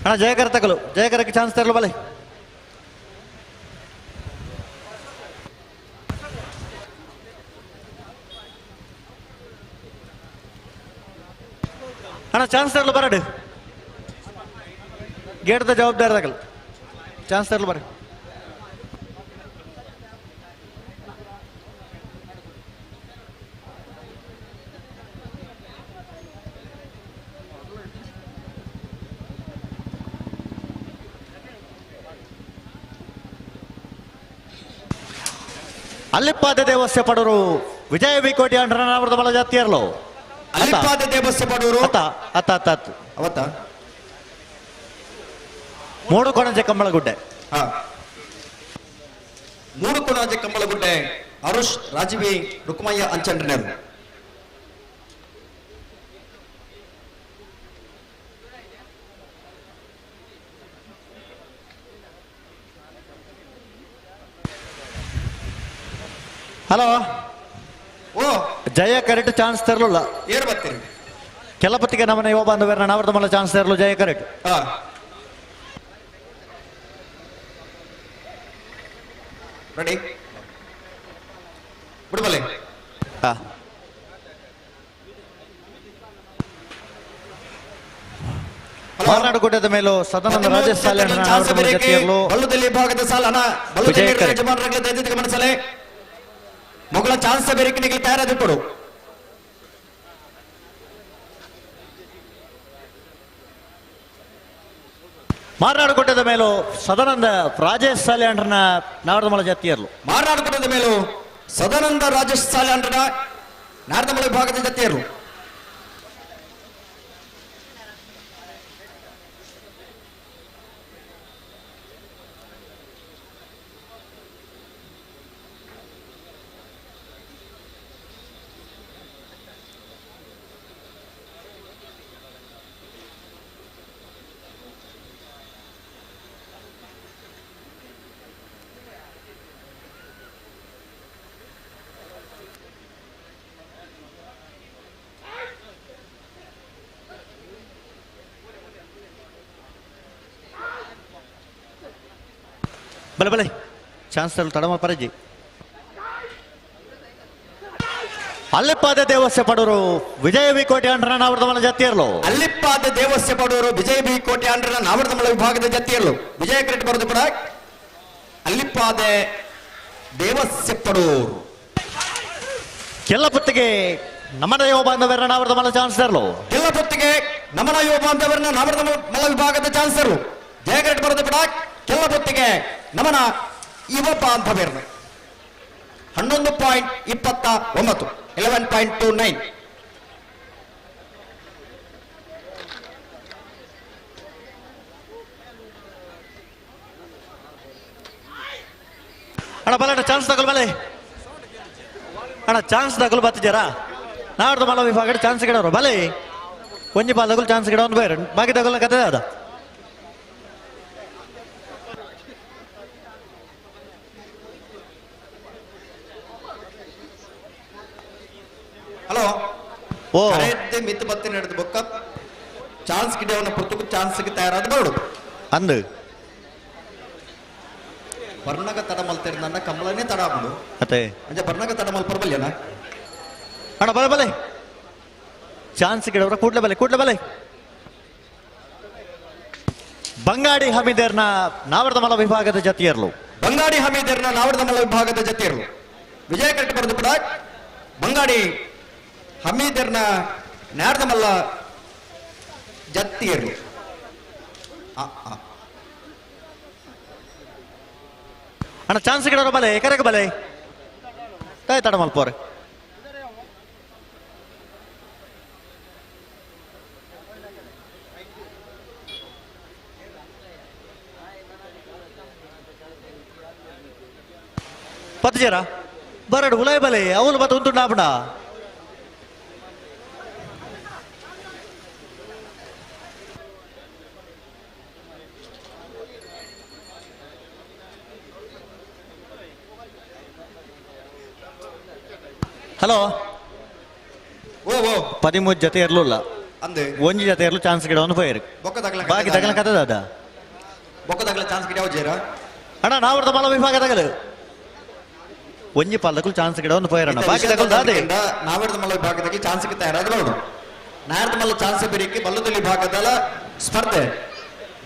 Speaker 11: ಅಣ್ಣ ಜಯಕರ ತಗೊಳ್ಳು ಜಯಕರಕ್ಕೆ ಚಾನ್ಸ್ ತರಲು ಬಲೆ. ಅಣ್ಣ ಚಾನ್ಸ್ ತರಲು ಬರಡು ಗೇಟ್ದ ಜವಾಬ್ದಾರಿ ತಗೊಳ್ಳು ಚಾನ್ಸ್ ತರಲು ಬರ. ಅಲ್ಲಿಪ್ಪಾದ ದೇವಸ್ಯ ಪಡೋರು ವಿಜಯ ಬಿಕೋಟಿ ಅಂಡ್ರನಾವರದ ಬಲ ಜಾತಿಯರ್ಲು
Speaker 1: ಅಲ್ಲಿಪ್ಪಾದ ದೇವಸ್ಯ ಪಡೋರು
Speaker 11: ಅವತ್ತ ಮೂಡು ಕೊಣಜೆ ಕಂಬಳಗುಡ್ಡೆ
Speaker 1: ಮೂಡು ಕೊಣಜೆ ಕಂಬಳಗುಡ್ಡೆ ಅರುಷ್ ರಾಜವಿ ರುಕ್ಮಯ್ಯ ಅಂಚಂಡ್ರನೇರು.
Speaker 11: ಹಲೋ
Speaker 1: ಓ
Speaker 11: ಜಯ ಕರೆಕ್ಟ್ ಚಾನ್ಸ್ ತರಲಿಲ್ಲ
Speaker 1: ಏರ್ ಬರ್ತೀರಿ
Speaker 11: ಕೆಲಪತ್ತಿಗೆ ನಮ್ಮನೆ ಯುವ ಬಾಂಧವರ ನಾವರ್ದ ಮಲ್ಲ ಚಾನ್ಸ್ ತರಲು ಜಯ ಕರೆಕ್ಟ್
Speaker 1: ರೆಡಿ ಬಿಡ್ಬಲೆ
Speaker 11: ಮಾರ್ನಾಡು ಗುಡ್ಡದ ಮೇಲೂ ಸದಾನಂದ ರಾಜೇಶ್ ಸಾಲೆ
Speaker 1: ಬಲ್ಲುದಲ್ಲಿ ಭಾಗದ ಸಾಲ ಯಜಮಾನರಾಗಲಿ ಗಮನಿಸಲೇ ಮೊಗಳ ಚಾನ್ಸ್ ಬೇರೆ ನಿಖಿಲ್ ತಯಾರಾದ ಕೊಡು.
Speaker 11: ಮಾರ್ನಾಡುಕೊಟ್ಟದ ಮೇಲೂ ಸದಾನಂದ ರಾಜೇಶ್ ಸಾಲ್ಯಾಂಡ್ರನ ನಾವಡಮಲ ಜಾತಿಯರ್ಲು.
Speaker 1: ಮಾರ್ನಾಡುಕೊಟ್ಟದ ಮೇಲೂ ಸದಾನಂದ ರಾಜೇಶ್ ಸಾಲ್ಯಾಂಡ್ರನ ನಾರದಮಲ ವಿಭಾಗದ ಜಾತಿಯರ್ಲು.
Speaker 11: ಬಲೆ ಬಲೆ ಚಾನ್ಸ್ ತಡಮ ಪರಜಿ ಅಲ್ಲಿಪ್ಪಾದ ದೇವಸ್ಯ ಪಡೋರು ವಿಜಯ ಬಿ ಕೋಟೆ ಅಂಡ್ರ ನಾವಡಮಲ ಜಾತಿಯರ್ಲು.
Speaker 1: ಅಲ್ಲಿಪ್ಪಾದ ದೇವಸ್ಯ ಪಡೋರು ವಿಜಯ ಬಿ ಕೋಟೆ ಅಂಡ್ರ ನಾವಡಮಲ ವಿಭಾಗದ ಜಾತಿಯರ್ಲು. ವಿಜಯ ಕ್ರೆಟ್ ಬರೋದು ಕೂಡ ಅಲ್ಲಿಪ್ಪಾದ ದೇವಸ್ಯ ಪಡೋರು
Speaker 11: ಕೆಲ್ಲ ಪುತ್ತಿಗೆ ನಮನ ಯುವ ಬಾಂಧವರ ನಾವಡಮಲ ಚಾನ್ಸ್ ತರಲು.
Speaker 1: ಕೆಲ್ಲ ಪುತ್ತಿಗೆ ನಮನ ಯುವ ಬಾಂಧವರನ್ನ ನಾವಡಮಲ ವಿಭಾಗದ ಚಾನ್ಸ್ ತರಲು. ಜಯ ಕ್ರೆಟ್ ಬರೋದು ಕೂಡ ಕೆಲ್ಲ ಪುತ್ತಿಗೆ ನಮನ ಯುವ ಬಾಂಧವರನ್ನ 11.29 11.29.
Speaker 11: ಅಣ್ಣ ಬಲ ಚಾನ್ಸ್ ತಗೊಳ್ ಬಲೆ ಅಣ್ಣ ಚಾನ್ಸ್ ತಗೊಳ್ ಬತ್ತ ಜರ ನಾವಡ ಮಲ ವಿಭಾಗ ಚಾನ್ಸ್ ಗಿಡವರು ಬಲೆ ಒಂಜಿ ಪಾಲ್ ತಗೊಳ್ ಚಾನ್ಸ್ ಗಿಡ ಒಂದು ಬೇರೆ ಬಾಕಿ ತಗೊಳ್ಳ ಕತೆ ಅದ.
Speaker 1: ಹಲೋ
Speaker 11: ಓ
Speaker 1: ಮಿತ್ತು ಬತ್ತಿ ನಡೆದ ಬೊಕ್ಕ ಚಾನ್ಸ್ ಗಿಡವನ್ನ ಪುರ್ತುಕು ಚಾನ್ಸ್ಗೆ ತಯಾರಾದ ಬರೋಡು
Speaker 11: ಅಂದು
Speaker 1: ಬರ್ಣಗ ತಡ ಮಲ್ತಿರ್ ನನ್ನ ಕಮಲನೇ ತಡ ಆಗ್ಬಿಡು
Speaker 11: ಮತ್ತೆ
Speaker 1: ಅಂಜ ಬರ್ಣಗ ತಡ ಮಲ್ಪರ್ ಬಲ್ಯನ
Speaker 11: ಅಣ್ಣ ಬಲೆ ಬಲೆ ಚಾನ್ಸ್ ಗಿಡವರ ಕೂಡ್ಲೆ ಬಲೆ ಬಂಗಾಡಿ ಹಮೀದರ್ನ ನಾವಡಮಲ ವಿಭಾಗದ ಜತಿಯರ್ಲು.
Speaker 1: ಬಂಗಾಡಿ ಹಮೀದರ್ನ ನಾವಡಮಲ ವಿಭಾಗದ ಜತಿಯರ್ಲು. ವಿಜಯ ಕಟ್ಟಿ ಬರೆದು ಕೂಡ ಬಂಗಾಡಿ ಹಮೀದರ್ನ ನಾರದಮಲ್ಲ ಜತ್ತಿಯರ್ಲು.
Speaker 11: ಅಣ್ಣ ಚಾನ್ಸ್ ಗಿಡವರ ಬಲೆ ಕರೆಗೆ ಬಲೆ ತಡ ಮಲ್ಪೋರೆ ಪತ್ತು ಜರ ಬರಡು ಉಲಾಯ್ ಬಲೆ ಅವಳು ಮತ್ತೆ ಉಂಟು ನಾಪಡ ಹಲೋ
Speaker 1: ಓ ಓ
Speaker 11: 13 ಜೊತೆ ಇರ್ಲಿಲ್ಲ
Speaker 1: ಅಂದೆ
Speaker 11: ಒಂಜಿ ಜೊತೆ ಇರ್ಲು ಚಾನ್ಸ್ ಗಿಡವನ್ನು ಪೋಯರು ಬಾಕಿ ತಗಲ ಕಥದ ಅದ
Speaker 1: ಬೊಕ್ಕದಾಗಲ ಚಾನ್ಸ್ ಗಿಡ ಯಾವ ಜೇರ
Speaker 11: ಅಣ್ಣ ನಾವರ್ದ ಮಲ ವಿಭಾಗ ತಗಲು ಒಂಜಿ ಪಾಲದಕ್ಕೂ ಚಾನ್ಸ್ ಗಿಡವನ್ನು ಪೋಯರಣ್ಣ ಬಾಕಿ ತಗಲ್ ದಾದೆ
Speaker 1: ನಾವರ್ದ ಮಲ ವಿಭಾಗದಲ್ಲಿ ಚಾನ್ಸ್ ಗೆ ತಯಾರಾದ ನೋಡು ನಾರ್ದ ಮಲ್ಲ ಚಾನ್ಸ್ ಬೇರಿಕೆ ಬಲ್ಲದಲ್ಲಿ ವಿಭಾಗದ ಸ್ಪರ್ಧೆ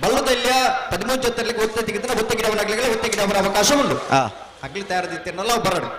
Speaker 1: ಬಲ್ಲದಲ್ಲಿಯ 13 ಜೊತೆಯಲ್ಲಿ ಒತ್ತೆ ತೆಗೆದ್ರೆ ಒತ್ತೆ ಗಿಡವನ್ನಾಗಲಿ ಒತ್ತೆ ಗಿಡವರ ಅವಕಾಶ ಉಂಟು ಆಗ್ಲಿ ತಯಾರದಿತ್ತೇನಲ್ಲ ಬರಡು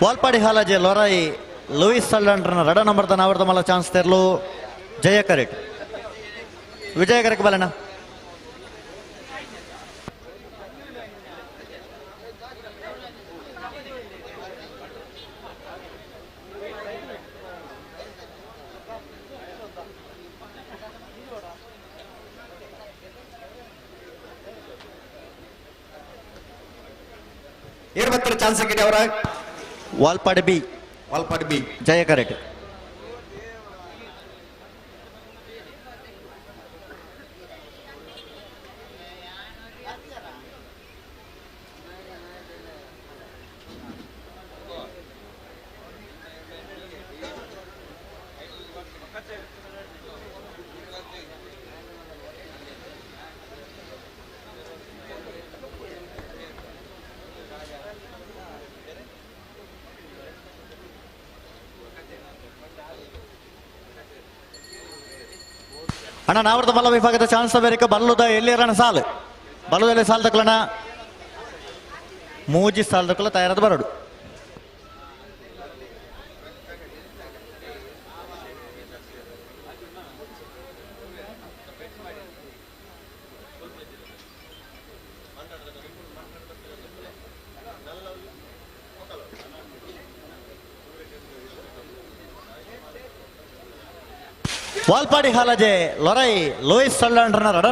Speaker 11: ವಾಲ್ಪಾಡಿ ಹಾಲಾಜೆ ಲೊರಾಯಿ ಲೂಯಿಸ್ ಸಲ್ಲಾಂಡ್ರನ ರಡ ನಂಬರ್ದ ನಾವರ್ದ ಮಲ್ಲ ಚಾನ್ಸ್ ತೆರಲು ಜಯ ಕರೆಕ್ಟ್ ವಿಜಯ ಕರೆಕ್ಟ್ ಬಲಣ್ಣ
Speaker 1: ಏರ್ ಬತ್ತರ ಚಾನ್ಸ್ ಆಗಿದೆ ಅವರ
Speaker 11: ವಾಲ್ಪಾಡಿ ಬಿ
Speaker 1: ವಾಲ್ಪಾಡಿ ಬಿ
Speaker 11: ಜಯ ಕರೆಕ್ಟ್. ಅಣ್ಣ ನಾವರ್ದ ಮಲ್ಲ ವಿಭಾಗದ ಚಾನ್ಸ್ ಬೇರೆ ಬಲ್ಲುದ ಎಲ್ಲಿರಣ ಸಾಲು ಬಲ್ಲುದಲ್ಲಿ ಸಾಲು ತಕ್ಕಲಣ ಮೂಜಿ ಸಾಲು ತಕ್ಕಲ ತಯಾರಾದ ಬರಡು. ವಾಲ್ಪಾಡಿ ಹಾಲಾಜೆ ಲೊರೈ ಲೂಯಿಸ್ ಸಲ್ಲಾಂಡ್ರನ ರಡ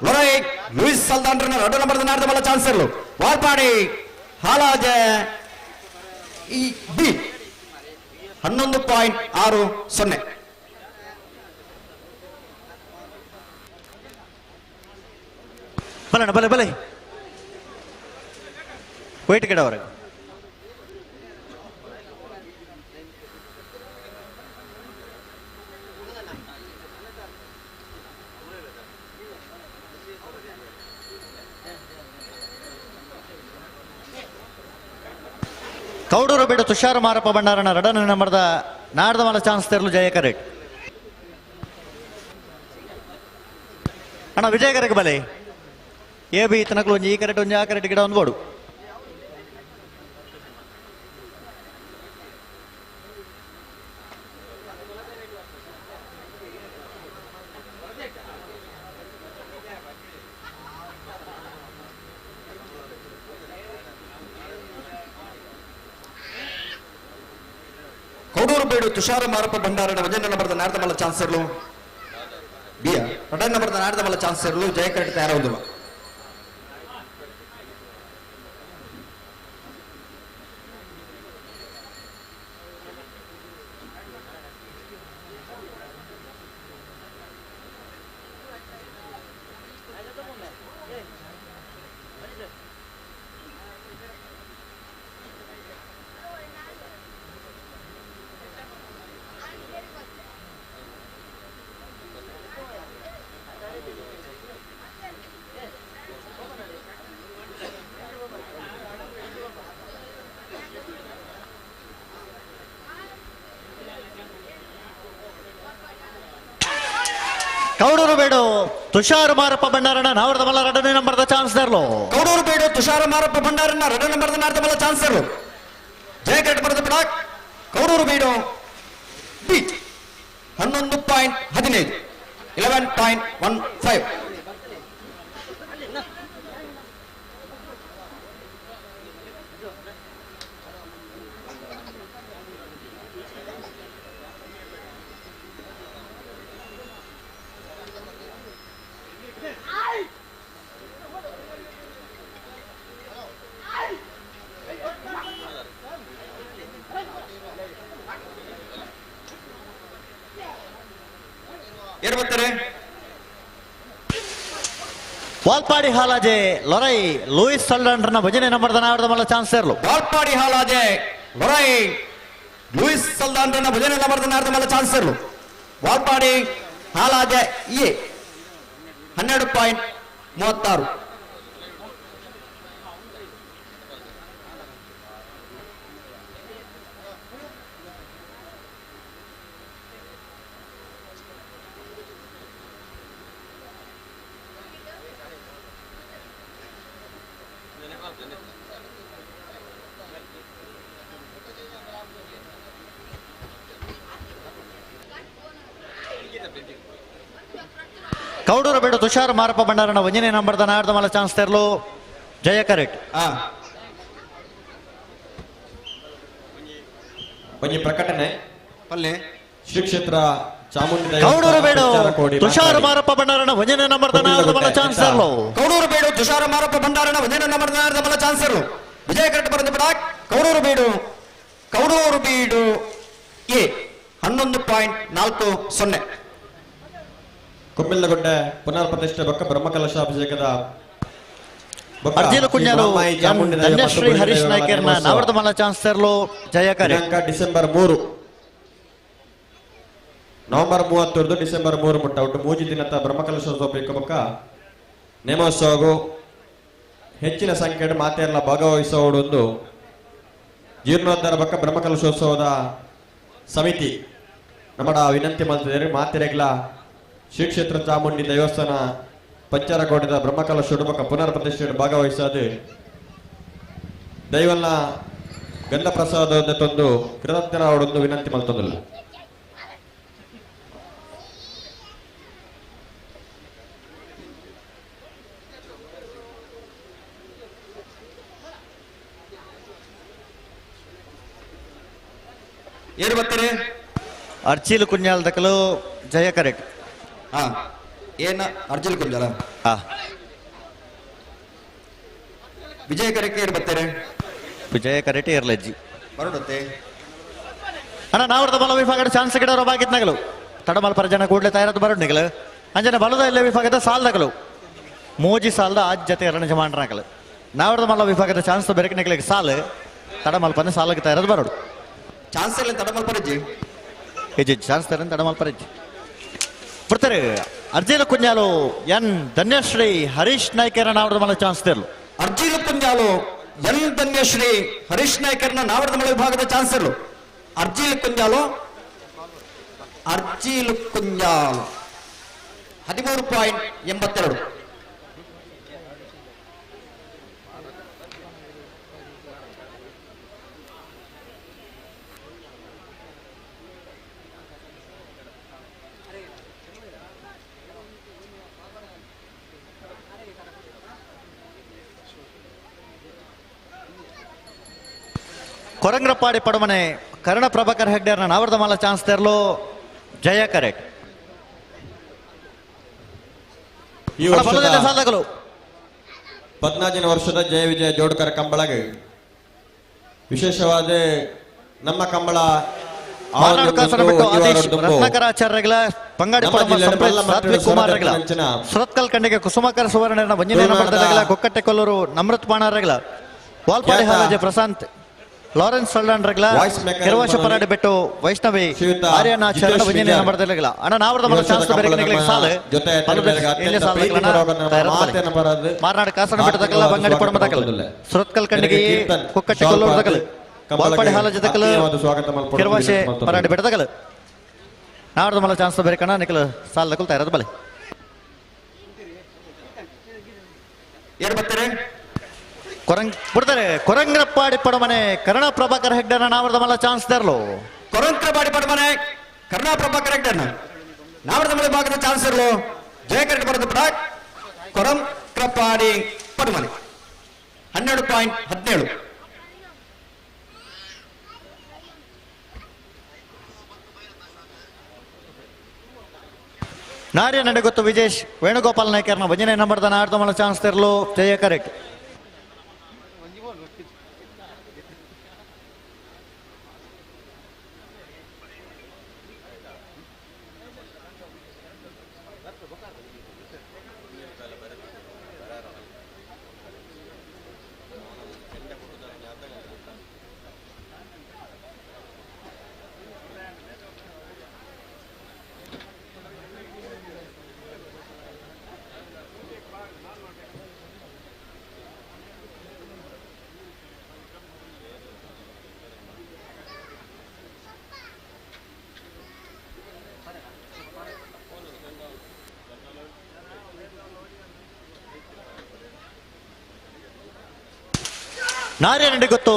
Speaker 1: ಲೊರೈ ಲೂಯಿಸ್ ಸಲ್ಲಾಂಡ್ರನ ರಡ ನಂಬರ್ ನಾರ್ದ ಮಲ್ಲ ಚಾನ್ಸ್ ಇರಲು ವಾಲ್ಪಾಡಿ ಹಾಲಾಜೆ ಈ ಬಿ 11.60.
Speaker 11: ಬಲಣ್ಣ ಬಲೆ ಬಲೆ ವೈಟ್ ಗಿಡ ಅವರಿಗೆ ಕೌಡೂರು ಬೇಡ ತುಷಾರ ಮಾರಪ್ಪ ಭಂಡಾರನ ರಡನ ನಂಬರ್ದ ನಾಡ್ದ ಮಲ ಚಾನ್ಸ್ ತೆರಲು ಜಯ ಕರೆಕ್ಟ್. ಅಣ್ಣ ವಿಜಯ ಕರೆಗೆ ಬಲೆ ಎ ಬಿ ತನಕಲು ಒಂಜಿ ಈ ಕರೆಕ್ಟ್ ಒಂಜಿ ಆ ಕರೆಕ್ಟ್ ಗಿಡ ಒಂದು ಬೋಡು.
Speaker 1: ಕೌಡೂರು ಬೇಡು ತುಷಾರ ಮಾರಪ್ಪ ಭಂಡಾರನ ವಜನ ನಂಬರ್ದ ನಾಡ್ದ ಮಲ್ಲ ಚಾನ್ಸ್ ಇರಲು ಬಿಯ ರಡ ನಂಬರ್ದ ನಾಡ್ದ ಮಲ್ಲ ಚಾನ್ಸ್ ಇರಲು ಜಯ ಕರೆಕ್ಟ್ ತಯಾರಾಗುದಿಲ್ಲ.
Speaker 11: ಕೌಡೂರು ಬೇಡು ತುಷಾರ ಮಾರಪ್ಪ ಭಂಡಾರನ ನಾವರ್ದ ಮಲ್ಲ ರಡನೇ ನಂಬರ್ದ ಚಾನ್ಸ್ ತೆರಲು
Speaker 1: ಕೌಡೂರು ಬೇಡು ತುಷಾರ ಮಾರಪ್ಪ ಭಂಡಾರನ ರಡ ನಂಬರ್ದ ನಾಡ್ದ ಮಲ್ಲ ಚಾನ್ಸ್ ಇರಲು ಜಯ ಕರೆಕ್ಟ್ ಬರೆದ ಬಿಡಾಕ್ ಕೌಡೂರು ಬೇಡು ಬಿ 11.15 11.15. ಏನು ಬರ್ತಾರೆ
Speaker 11: ವಾಲ್ಪಾಡಿ ಹಾಲಾಜೆ ಲೊರೈ ಲೂಯಿಸ್ ಸಲ್ಲಾಂಡ್ರನ ಭಜನೆ ನಂಬರ್ದ ನಾಡ್ದ ಮಲ್ಲ ಚಾನ್ಸ್ ತೆರಲು
Speaker 1: ವಾಲ್ಪಾಡಿ ಹಾಲಾಜೆ ಲೊರೈ ಲೂಯಿಸ್ ಸಲ್ಲಾಂಡ್ರನ ಭಜನೆ ನಂಬರ್ದ ನಾಡ್ದ ಮಲ್ಲ ಚಾನ್ಸ್ ಇರಲು ವಾಲ್ಪಾಡಿ ಹಾಲಾಜೆ ಎ 12.36.
Speaker 11: ಕೌಡೂರು ಬೇಡು ತುಷಾರ ಮಾರಪ್ಪ ಭಂಡಾರನ ವಂಜನೆ ನಂಬರ್ದ ನಾಡ್ದ ಮಲ್ಲ ಚಾನ್ಸ್ ತೆರಲು ಜಯ ಕರೆಕ್ಟ್.
Speaker 20: ಒಂಜಿ ಪ್ರಕಟಣೆ ಪಲ್ಲೆ ಶ್ರೀ ಕ್ಷೇತ್ರ ಚಾಮುಂಡಿ
Speaker 11: ಕೌಡೂರು ಬೇಡು ತುಷಾರ ಮಾರಪ್ಪ ಭಂಡಾರನ ವಂಜನೆ ನಂಬರ್ದ ನಾಡ್ದ ಮಲ್ಲ ಚಾನ್ಸ್ ತೆರಲು
Speaker 1: ಕೌಡೂರು ಬೇಡು ತುಷಾರ ಮಾರಪ್ಪ ಭಂಡಾರನ ವಂಜನೆ ನಂಬರ್ದ ನಾಡ್ದ ಮಲ್ಲ ಚಾನ್ಸ್ ಇರಲು ವಿಜಯ ಕರೆಕ್ಟ್ ಬರೆದು ಬಿಡ ಕೌಡೂರು ಬೀಡು ಎ 11.40.
Speaker 20: ಕುಮ್ಮಿಲ್ಲಗುಡ್ಡೆ ಪುನರ್ ಪ್ರತಿಷ್ಠೆ ಬೊಕ್ಕ ಬ್ರಹ್ಮಕಲಶಾಭಿಷೇಕದ
Speaker 11: ಅರ್ಜಿಲು ಕುಂಜಾಲು ಧನ್ಯಶ್ರೀ ಹರೀಶ್ ನಾಯ್ಕರ್ನ ನಾವರ್ದ ಮಲ್ಲ ಚಾನ್ಸ್ ತೆರಲು ಜಯಕರೆ
Speaker 20: ಡಿಸೆಂಬರ್ 3 ನವೆಂಬರ್ 30 ಡಿಸೆಂಬರ್ 3 ಮುಟ್ಟ ಒಟ್ಟು 3 ದಿನದ ಬ್ರಹ್ಮಕಲಶೋತ್ಸವ ಬೊಕ್ಕ ನೇಮೋತ್ಸವಗೂ ಹೆಚ್ಚಿನ ಸಂಖ್ಯೆಯ ಮಾತೆಯಲ್ಲ ಭಾಗವಹಿಸುವುದು ಜೀರ್ಣೋದ್ಧಾರ ಬೊಕ್ಕ ಬ್ರಹ್ಮಕಲಶೋತ್ಸವದ ಸಮಿತಿ ನಮ್ಮಡ ವಿನಂತಿ ಮಾಡ್ತಿದ್ದಾರೆ. ಮಾತೆರೆಗ್ಲ ಶ್ರೀ ಕ್ಷೇತ್ರ ಚಾಮುಂಡಿ ದೇವಸ್ಥಾನ ಪಂಚಾರಕೋಟದ ಬ್ರಹ್ಮಕಲಶ ಬೊಕ್ಕ ಪುನರ್ ಪ್ರತಿಷ್ಠೆಯಲ್ಲಿ ಭಾಗವಹಿಸದೆ ದೈವಲ್ನ ಗಂಧ ಪ್ರಸಾದ ತಂದು ಕೃತಜ್ಞರಾವಡೊಂದು ವಿನಂತಿ ಮಾಡ್ತದಲ್ಲ.
Speaker 1: ಏನು ಬರ್ತಾರೆ
Speaker 11: ಅರ್ಚಿಲು ಕುಂಜಾಲ್ ದಕಲು ಜಯ ಕರೆಕ್ಟ್.
Speaker 1: ಏನ ಅರ್ಜಿಲ್ ಕುಂಜಾಲ ವಿಜಯ ಕರೆಕ್ಟ್ ಏನು ಬರ್ತಾರೆ
Speaker 11: ವಿಜಯ ಕರೆಕ್ಟ್ ಇರ್ಲಜ್ಜಿ
Speaker 1: ಬರೋಡತ್ತೆ
Speaker 11: ಅಣ್ಣ ನಾವರ್ದ ಬಲ ವಿಭಾಗದ ಚಾನ್ಸ್ ಗಿಡ ಬಾಗಿತ್ನಗಲು ತಡಮಲ್ ಪರಜನ ಕೂಡಲೇ ತಯಾರದು ಬರೋಡ್ ನಿಗಲು ಅಂಜನೆ ಬಲದ ಎಲ್ಲ ವಿಭಾಗದ ಸಾಲ್ದಗಲು ಮೋಜಿ ಸಾಲ್ದ ಆಜ್ಯತೆ ಎರಡನೇ ಜಮಾಂಡ್ರಾಗಲು ನಾವರ್ದ ಮಲ್ಲ ವಿಭಾಗದ ಚಾನ್ಸ್ ಬೆರಕೆ ನಿಗಲಿಗೆ ಸಾಲು ತಡಮಲ್ಪನೆ ಸಾಲಕ್ಕೆ ತಯಾರದು ಬರೋಡು
Speaker 1: ಚಾನ್ಸ್ ಇಲ್ಲ ತಡಮಲ್ ಪರಜ್ಜಿ
Speaker 11: ಹೆಜ್ಜೆ ಚಾನ್ಸ್ ತರ ತಡಮಲ್ ಪರಜ್ಜಿ ಬರ್ತಾರೆ. ಅರ್ಜಿಲು ಕುಂಜಾಲು ಎನ್ ಧನ್ಯಶ್ರೀ ಹರೀಶ್ ನಾಯ್ಕರ ನಾವರ್ದ ಮಲ್ಲ ಚಾನ್ಸ್ ತೆರಲು
Speaker 1: ಅರ್ಜಿಲು ಕುಂಜಾಲು ಎನ್ ಧನ್ಯಶ್ರೀ ಹರೀಶ್ ನಾಯ್ಕರ್ನ ನಾವರ್ದ ಮಳ ವಿಭಾಗದ ಚಾನ್ಸರ್ಲು ಅರ್ಜಿಲು ಕುಂಜಾಲು 13.82.
Speaker 11: ಕೊರಂಗ್ರಪಾಡಿ ಪಡಮನೆ ಕರ್ಣ ಪ್ರಭಾಕರ್ ಹೆಗ್ಡೇರ್ನ ನಾವರ್ದ ಮಲ್ಲ ಚಾನ್ಸ್ ತೆರಲು ಜಯ ಕರೆಕ್ಟ್.
Speaker 20: ಈ ವರ್ಷದ 14 ವರ್ಷದ ಜಯ ವಿಜಯ ಜೋಡ್ಕರ ಕಂಬಳಗೆ ವಿಶೇಷವಾದ ನಮ್ಮ ಕಂಬಳ
Speaker 11: ರತ್ನಾಕರಾಚಾರ್ಯಗಳ ಪಂಗಾಡಿ ಕುಮಾರಗಳ ಸುರತ್ಕಲ್ ಕಂಡಿಗೆ ಕುಸುಮಾಕರ ಸುವರ್ಣ ವಂಜನೆ ನಡೆದಗಳ ಕೊಕ್ಕಟ್ಟೆ ಕೊಲ್ಲೂರು ನಮೃತ್ ಪಾಣರಗಳ ವಾಲ್ಪಾಡಿ ಹಾಲಾಜೆ ಪ್ರಶಾಂತ್ ಲಾರೆನ್ಸ್ ಸಲ್ಡನ್ ರಗಲ ಕೆರವಾಶ ಪರಾಡೆ ಬೆಟ್ಟು ವೈಷ್ಣವಿ ಆರ್ಯನಾಚಾರ್ಯ ವಂಜನೆ ನಡೆದಗಳ ಅಣ್ಣ ನಾವರ್ದ ಮಲ್ಲ ಚಾನ್ಸ್ ಬೆರಕೆ ನಿಗಲಿಗೆ ಸಾಲು ಇಲ್ಲಿ ಸಾಲದಗಳನ್ನ ಮಾರ್ನಾಡು ಕಾಸನ ಬೆಟ್ಟದಗಲ ಬಂಗಾಡಿ ಪಡಮದಗಲ ಸುರತ್ಕಲ್ ಕಂಡಿಗೆ ಕೊಕ್ಕಟ್ಟೆ ಕೊಲ್ಲೂರು ದಗಲ ವಾಲ್ಪಾಡಿ ಹಾಲಾಜೆ ದಗಲ ಕೆರವಾಶೆ ಪರಾಡೆ ಬೆಟ್ಟದಗಲ ನಾವರ್ದ ಮಲ್ಲ ಚಾನ್ಸ್ ಬೆರಕಣ ನಿಕಲ ಸಾಲದಗಲ ತಯಾರದ ಬಲೆ
Speaker 1: ಏನು ಬರ್ತಾರೆ
Speaker 11: ಕೊರಂಗ್ರಪಾಡಿ ಪಡಮನೆ ಕರ್ಣ ಪ್ರಭಾಕರ್ ಹೆಗ್ಡರ್ನ ನಾವರ್ದ ಮಲ್ಲ ಚಾನ್ಸ್ ತೆರಲು
Speaker 1: ಕೊರಂಗ್ರಪಾಡಿ ಪಡಮನೆ ಕರ್ಣ ಪ್ರಭಾಕರ್ ಹೆಗ್ಡರ್ನ ನಾವರ್ದ ಮಳ ವಿಭಾಗದ ಚಾನ್ಸರ್ಲು ಜಯ ಕರೆಕ್ಟ್ ಬರೆದು ಬಿಡ ಕೊರಂಗ್ರಪಾಡಿ ಪಡಮನೆ 12.17.
Speaker 11: ನಾರ್ಯ ನಡೆಗೊತ್ತು ವಿಜೇಶ್ ವೇಣುಗೋಪಾಲ್ ನಾಯ್ಕರ್ನ ವಂಜನೆ ನಂಬರ್ದ ನಾವರ್ದ ಮಲ್ಲ ಚಾನ್ಸ್ ತೆರಲು ಜಯ ಕರೆಕ್ಟ್. ನಾರ್ಯ ನಡೆಗೊತ್ತು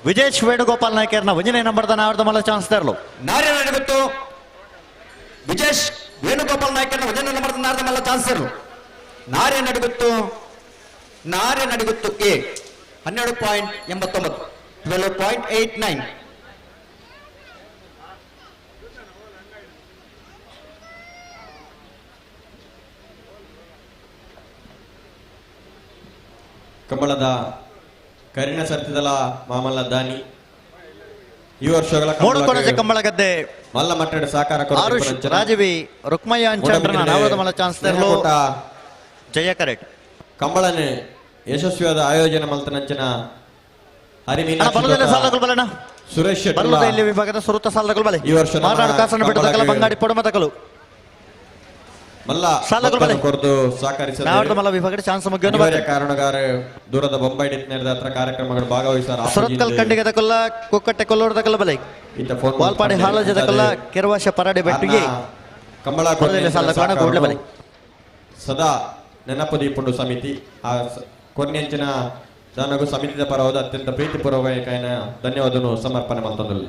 Speaker 11: ವಿಜೇಶ್ ವೇಣುಗೋಪಾಲ್ ನಾಯ್ಕರ್ನ ವಂಜನೆ ನಂಬರ್ದ ನಾವರ್ದ ಮಲ್ಲ ಚಾನ್ಸ್ ತೆರಲು
Speaker 1: ನಾರ್ಯ ನಡೆಗೊತ್ತು ವಿಜೇಶ್ ವೇಣುಗೋಪಾಲ್ ನಾಯ್ಕರ್ನ ವಂಜನೆ ನಂಬರ್ದ ನಾವರ್ದ ಮಲ್ಲ ಚಾನ್ಸ್ ತೆರಲು ನಾರ್ಯ ನಡೆಗೊತ್ತು ಎ 12.89. 12.89.
Speaker 20: ಕಂಬಳದ ಕರಿನ ಸರ್ತಿದಲ ಮಾಮಲ್ಲ ದಾನಿ ಈ ವರ್ಷಗಳ
Speaker 11: ಮೂಡುಕೊಣಜೆ ಕಂಬಳ ಗದ್ದೆ
Speaker 20: ಮಲ್ಲ ಮಟ್ಟಡ ಸಹಕಾರ
Speaker 11: ಆರುಷ್ ರಾಜವಿ ರುಕ್ಮಯ್ಯ ಅಂಚಂಡ್ರನ ನಾವದ ಮಲ್ಲ ಚಾನ್ಸ್ ತೆರಲು ಜಯ ಕರೆಕ್ಟ್
Speaker 20: ಕಂಬಳನೆ ಯಶಸ್ವಿಯಾದ ಆಯೋಜನೆ ಮಲ್ತನಂಚನ ಹರಿಮೀನ ಸುರೇಶ್
Speaker 11: ಬಲ್ಲದಲ್ಲಿ ವಿಭಾಗದ ಸುರುತ ಸಾಲಗಳು ಬಲೆ
Speaker 20: ಈ ವರ್ಷ
Speaker 11: ಮಾರಾಡು ಕಾಸನ ಬಿಟ್ಟದಕಲ ಬಂಗಾಡಿ ಪೊಡಮತಕಲು
Speaker 20: ಮಲ್ಲ
Speaker 11: ಸಾಲಗಳು ಬಲೆ
Speaker 20: ಕೊರ್ದು ಸಹಕರಿಸಿದ
Speaker 11: ನಾವದ ಮಲ್ಲ ವಿಭಾಗದ ಚಾನ್ಸ್ ಮುಗಿಯೋನು
Speaker 20: ಕಾರಣಗಾರ ದೂರದ ಬೊಂಬೈ ನಡೆದ ಹತ್ರ ಕಾರ್ಯಕ್ರಮಗಳು ಭಾಗವಹಿಸಾರ
Speaker 11: ಸುರತ್ಕಲ್ ಕಂಡಿಗೆ ದಕಲ್ಲ ಕುಕ್ಕಟ್ಟೆ ಕೊಲ್ಲೋಡದಕಲ್ಲ ಬಲೆ ವಾಲ್ಪಾಡಿ ಹಾಲಜದಕಲ್ಲ ಕೆರವಾಶ ಪರಾಡೆ ಬೆಟ್ಟಿಗೆ
Speaker 20: ಕಂಬಳ
Speaker 11: ಸಾಲ ಕೂಡಲೇ ಬಲೆ
Speaker 20: ಸದಾ ನೆನಪು ದೀಪುಂಡು ಸಮಿತಿ ಆ ಕೊನೆಂಚಿನ ಜನಗೂ ಸಮಿತಿದ ಪರವಾದ ಅತ್ಯಂತ ಪ್ರೀತಿಪೂರ್ವಕ ಧನ್ಯವಾದನು ಸಮರ್ಪಣೆ ಮಾಡ್ತಂದಿಲ್ಲ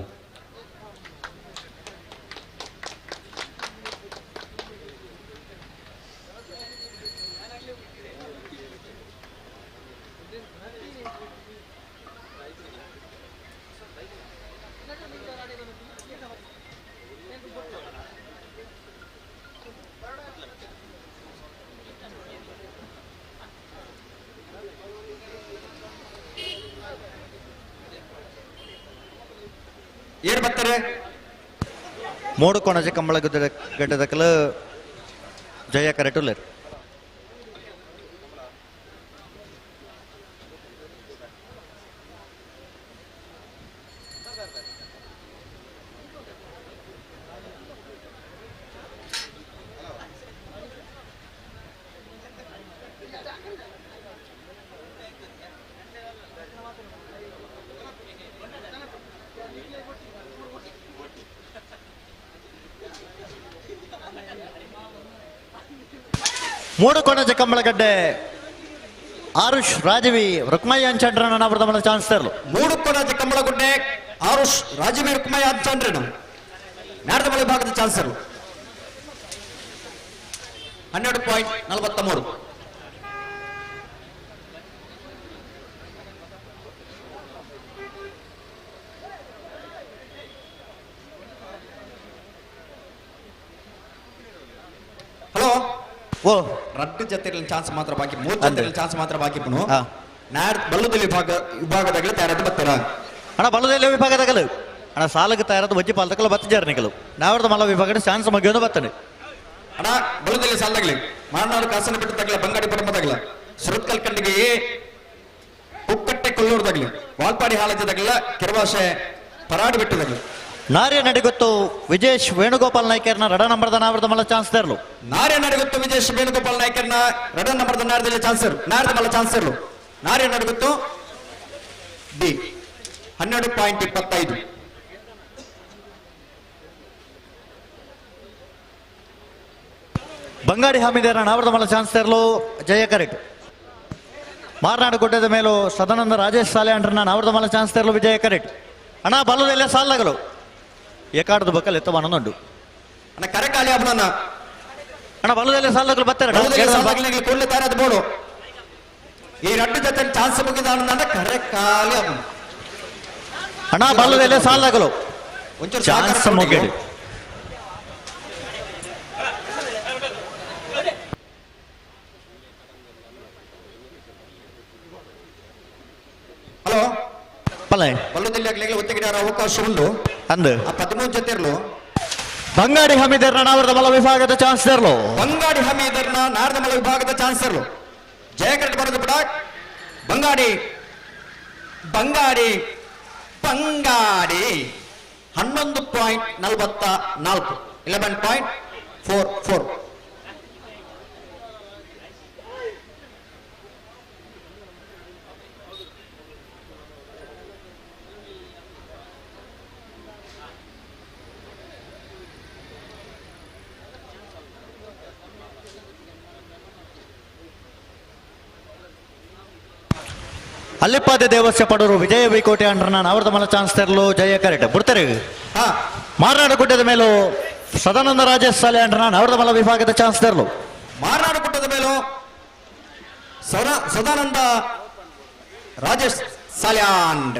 Speaker 1: ಏನ್ ಬರ್ತಾರೆ
Speaker 11: ಮೂಡುಕೊಣಜೆ ಕಂಬಳ ಗಡ್ಡದಕಲ ಜಯ ಕರೆಟುಲ್ಲರ್ ಮೂಡುಕೊಣಜೆ ಕಂಬಳಗಡ್ಡೆ ಆರುಷ್ ರಾಜವಿ ರುಕ್ಮಯ್ಯ ಅಂಚಂಡ್ರನ ನಾವೃತ ಚಾನ್ಸ್ ತೆರಲು
Speaker 1: ಮೂಡುಕೊಣಜೆ ಕಂಬಳಗುಡ್ಡೆ ಆರುಷ್ ರಾಜವಿ ರುಕ್ಮಯ್ಯ ಅಂಚಂಡ್ರನ ನಾಡದ ಮಳೆ ಭಾಗದ ಚಾನ್ಸ್ 12.43. ಹಲೋ
Speaker 11: ಓ
Speaker 1: ರಡ್ಡು ಜೊತೆಯಲ್ಲಿ ಚಾನ್ಸ್ ಮಾತ್ರ ಬಾಕಿ 3 ಜೊತೆಯಲ್ಲಿ ಚಾನ್ಸ್ ಮಾತ್ರ ಬಾಕಿ ಪುನು ನಾಡ್ ಬಲ್ಲದಲ್ಲಿ ವಿಭಾಗದಾಗಲೇ ತಯಾರಾದ ಬರ್ತಾರ
Speaker 11: ಅಣ್ಣ ಬಲ್ಲದಲ್ಲಿ ವಿಭಾಗದಾಗಲು ಅಣ್ಣ ಸಾಲಕ್ಕೆ ತಯಾರಾದ ವಜ್ಜಿ ಪಾಲದಕಲ್ಲ ಬತ್ತ ಜರ್ನಿಗಳು ನಾವ್ರದ ಮಲ್ಲ ವಿಭಾಗದ ಚಾನ್ಸ್ ಮಗಿಯೋದು ಬರ್ತಾನೆ
Speaker 1: ಅಣ್ಣ ಬಲ್ಲದಲ್ಲಿ ಸಾಲದಾಗಲಿ ಮಾರನಾಡು ಕಾಸನ ಬಿಟ್ಟದಾಗಲ ಬಂಗಾಡಿ ಪಡಮದಾಗಲ ಸುರತ್ಕಲ್ ಕಂಡಿಗೆ ಕುಕ್ಕಟ್ಟೆ ಕೊಲ್ಲೂರದಾಗಲಿ ವಾಲ್ಪಾಡಿ ಹಾಲಜದಾಗಲ ಕೆರವಾಶೆ ಪರಾಡಿ ಬಿಟ್ಟದಾಗಲಿ
Speaker 11: ನಾರ್ಯ ನಡಿಗೊತ್ತು ವಿಜೇಶ್ ವೇಣುಗೋಪಾಲ್ ನಾಯ್ಕರ್ನ ರಡ ನಂಬರ್ದ ನಾವರದ ಮಲ್ಲ ಚಾನ್ಸ್ ತೆರಲು
Speaker 1: ನಾರ್ಯ ನಡಿಗೊತ್ತು ವಿಜೇಶ್ ವೇಣುಗೋಪಾಲ್ ನಾಯ್ಕರ್ನ ರಡ ನಂಬರ್ದ ನಾರದಲ್ಲಿ ಚಾನ್ಸ್ ನಾರದ ಮಲ್ಲ ಚಾನ್ಸ್ ಇರಲು ನಾರ್ಯ ನಡಿಗೊತ್ತು ಡಿ 12.25.
Speaker 11: ಬಂಗಾಡಿ ಹಾಮಿದೇರ ನಾವರದ ಮಲ್ಲ ಚಾನ್ಸ್ ತೆರಲು ಜಯ ಕರೆಕ್ಟ್ ಮಾರ್ನಾಡು ಗುಡ್ಡದ ಮೇಲೂ ಸದಾನಂದ ರಾಜೇಶ್ ಸಾಲೆ ಅಂಡ್ರನ್ನ ನಾವರದ ಮಲ್ಲ ಚಾನ್ಸ್ ತೆರಲು ವಿಜಯ ಕರೆಕ್ಟ್ ಅಣ್ಣ ಬಲ್ಲದೆಲ್ಲ ಸಾಲಗಳು ಏಕಾಡದ ಬಕ್ಕಲ್ ಎತ್ತವನೊಂದು
Speaker 1: ಅಣ್ಣ ಕರೆಕಾಲಿ ಅಬ್ಬನ
Speaker 11: ಅಣ್ಣ ಬಲ್ಲದೆಲ್ಲ ಸಾಲಗಳು ಬರ್ತಾರೆ
Speaker 1: ಕೂಡಲೇ ತಯಾರಾದ ಬೋಡು ಈ ರಡ್ಡು ಜೊತೆ ಚಾನ್ಸ್ ಮುಗಿದ ಕರೆಕಾಲಿ ಅಬ್ಬನ
Speaker 11: ಅಣ್ಣ ಬಲ್ಲದೆಲ್ಲ ಸಾಲಗಳು ಚಾನ್ಸ್ ಮುಗಿದು
Speaker 1: ಹಲೋ
Speaker 11: ಪಲ್ಲೆ
Speaker 1: ಬಲ್ಲದಲ್ಲಿ ಆಗ್ಲಿಕ್ಕೆ ಒತ್ತಿಗಿಡಾರ ಅವಕಾಶ ಉಂಟು
Speaker 11: ಅಂದು
Speaker 1: ಆ 13 ಜೊತೆ ಇರಲು
Speaker 11: ಬಂಗಾಡಿ ಹಮೀದರ್ನ ನಾವರದ ಮಲ್ಲ ವಿಭಾಗದ ಚಾನ್ಸ್ ತೆರಲು
Speaker 1: ಬಂಗಾಡಿ ಹಮೀದರ್ನ ನಾರದ ಮಲ್ಲ ವಿಭಾಗದ ಚಾನ್ಸ್ ಇರಲು ಜಯಕರೆಟ್ ಬರೋದು ಬಿಡ ಬಂಗಾಡಿ ಬಂಗಾಡಿ ಬಂಗಾಡಿ 11.44 11.44.
Speaker 11: ಅಲ್ಲಿಪ್ಪಾದ ದೇವಸ್ಯ ಪಡೂರು ವಿಜಯ ಬೈಕೋಟೆ ಅಂಡ್ರನ ನಾವರದ ಮಲ್ಲ ಚಾನ್ಸ್ ತೆರಲು ಜಯ ಕರೆಕ್ಟ್ ಬಿಡ್ತಾರೆ ಮಾರ್ನಾಡು ಗುಡ್ಡದ ಮೇಲೂ ಸದಾನಂದ ರಾಜೇಶ್ ಸಾಲೆ ಅಂಡ್ರನ ನಾವರದ ಮಲ್ಲ ವಿಭಾಗದ ಚಾನ್ಸ್ ತೆರಲು
Speaker 1: ಮಾರ್ನಾಡು ಗುಡ್ಡದ ಮೇಲೂ ಸದಾನಂದ ರಾಜೇಶ್ ಸಾಲ್ಯಾಂಡ್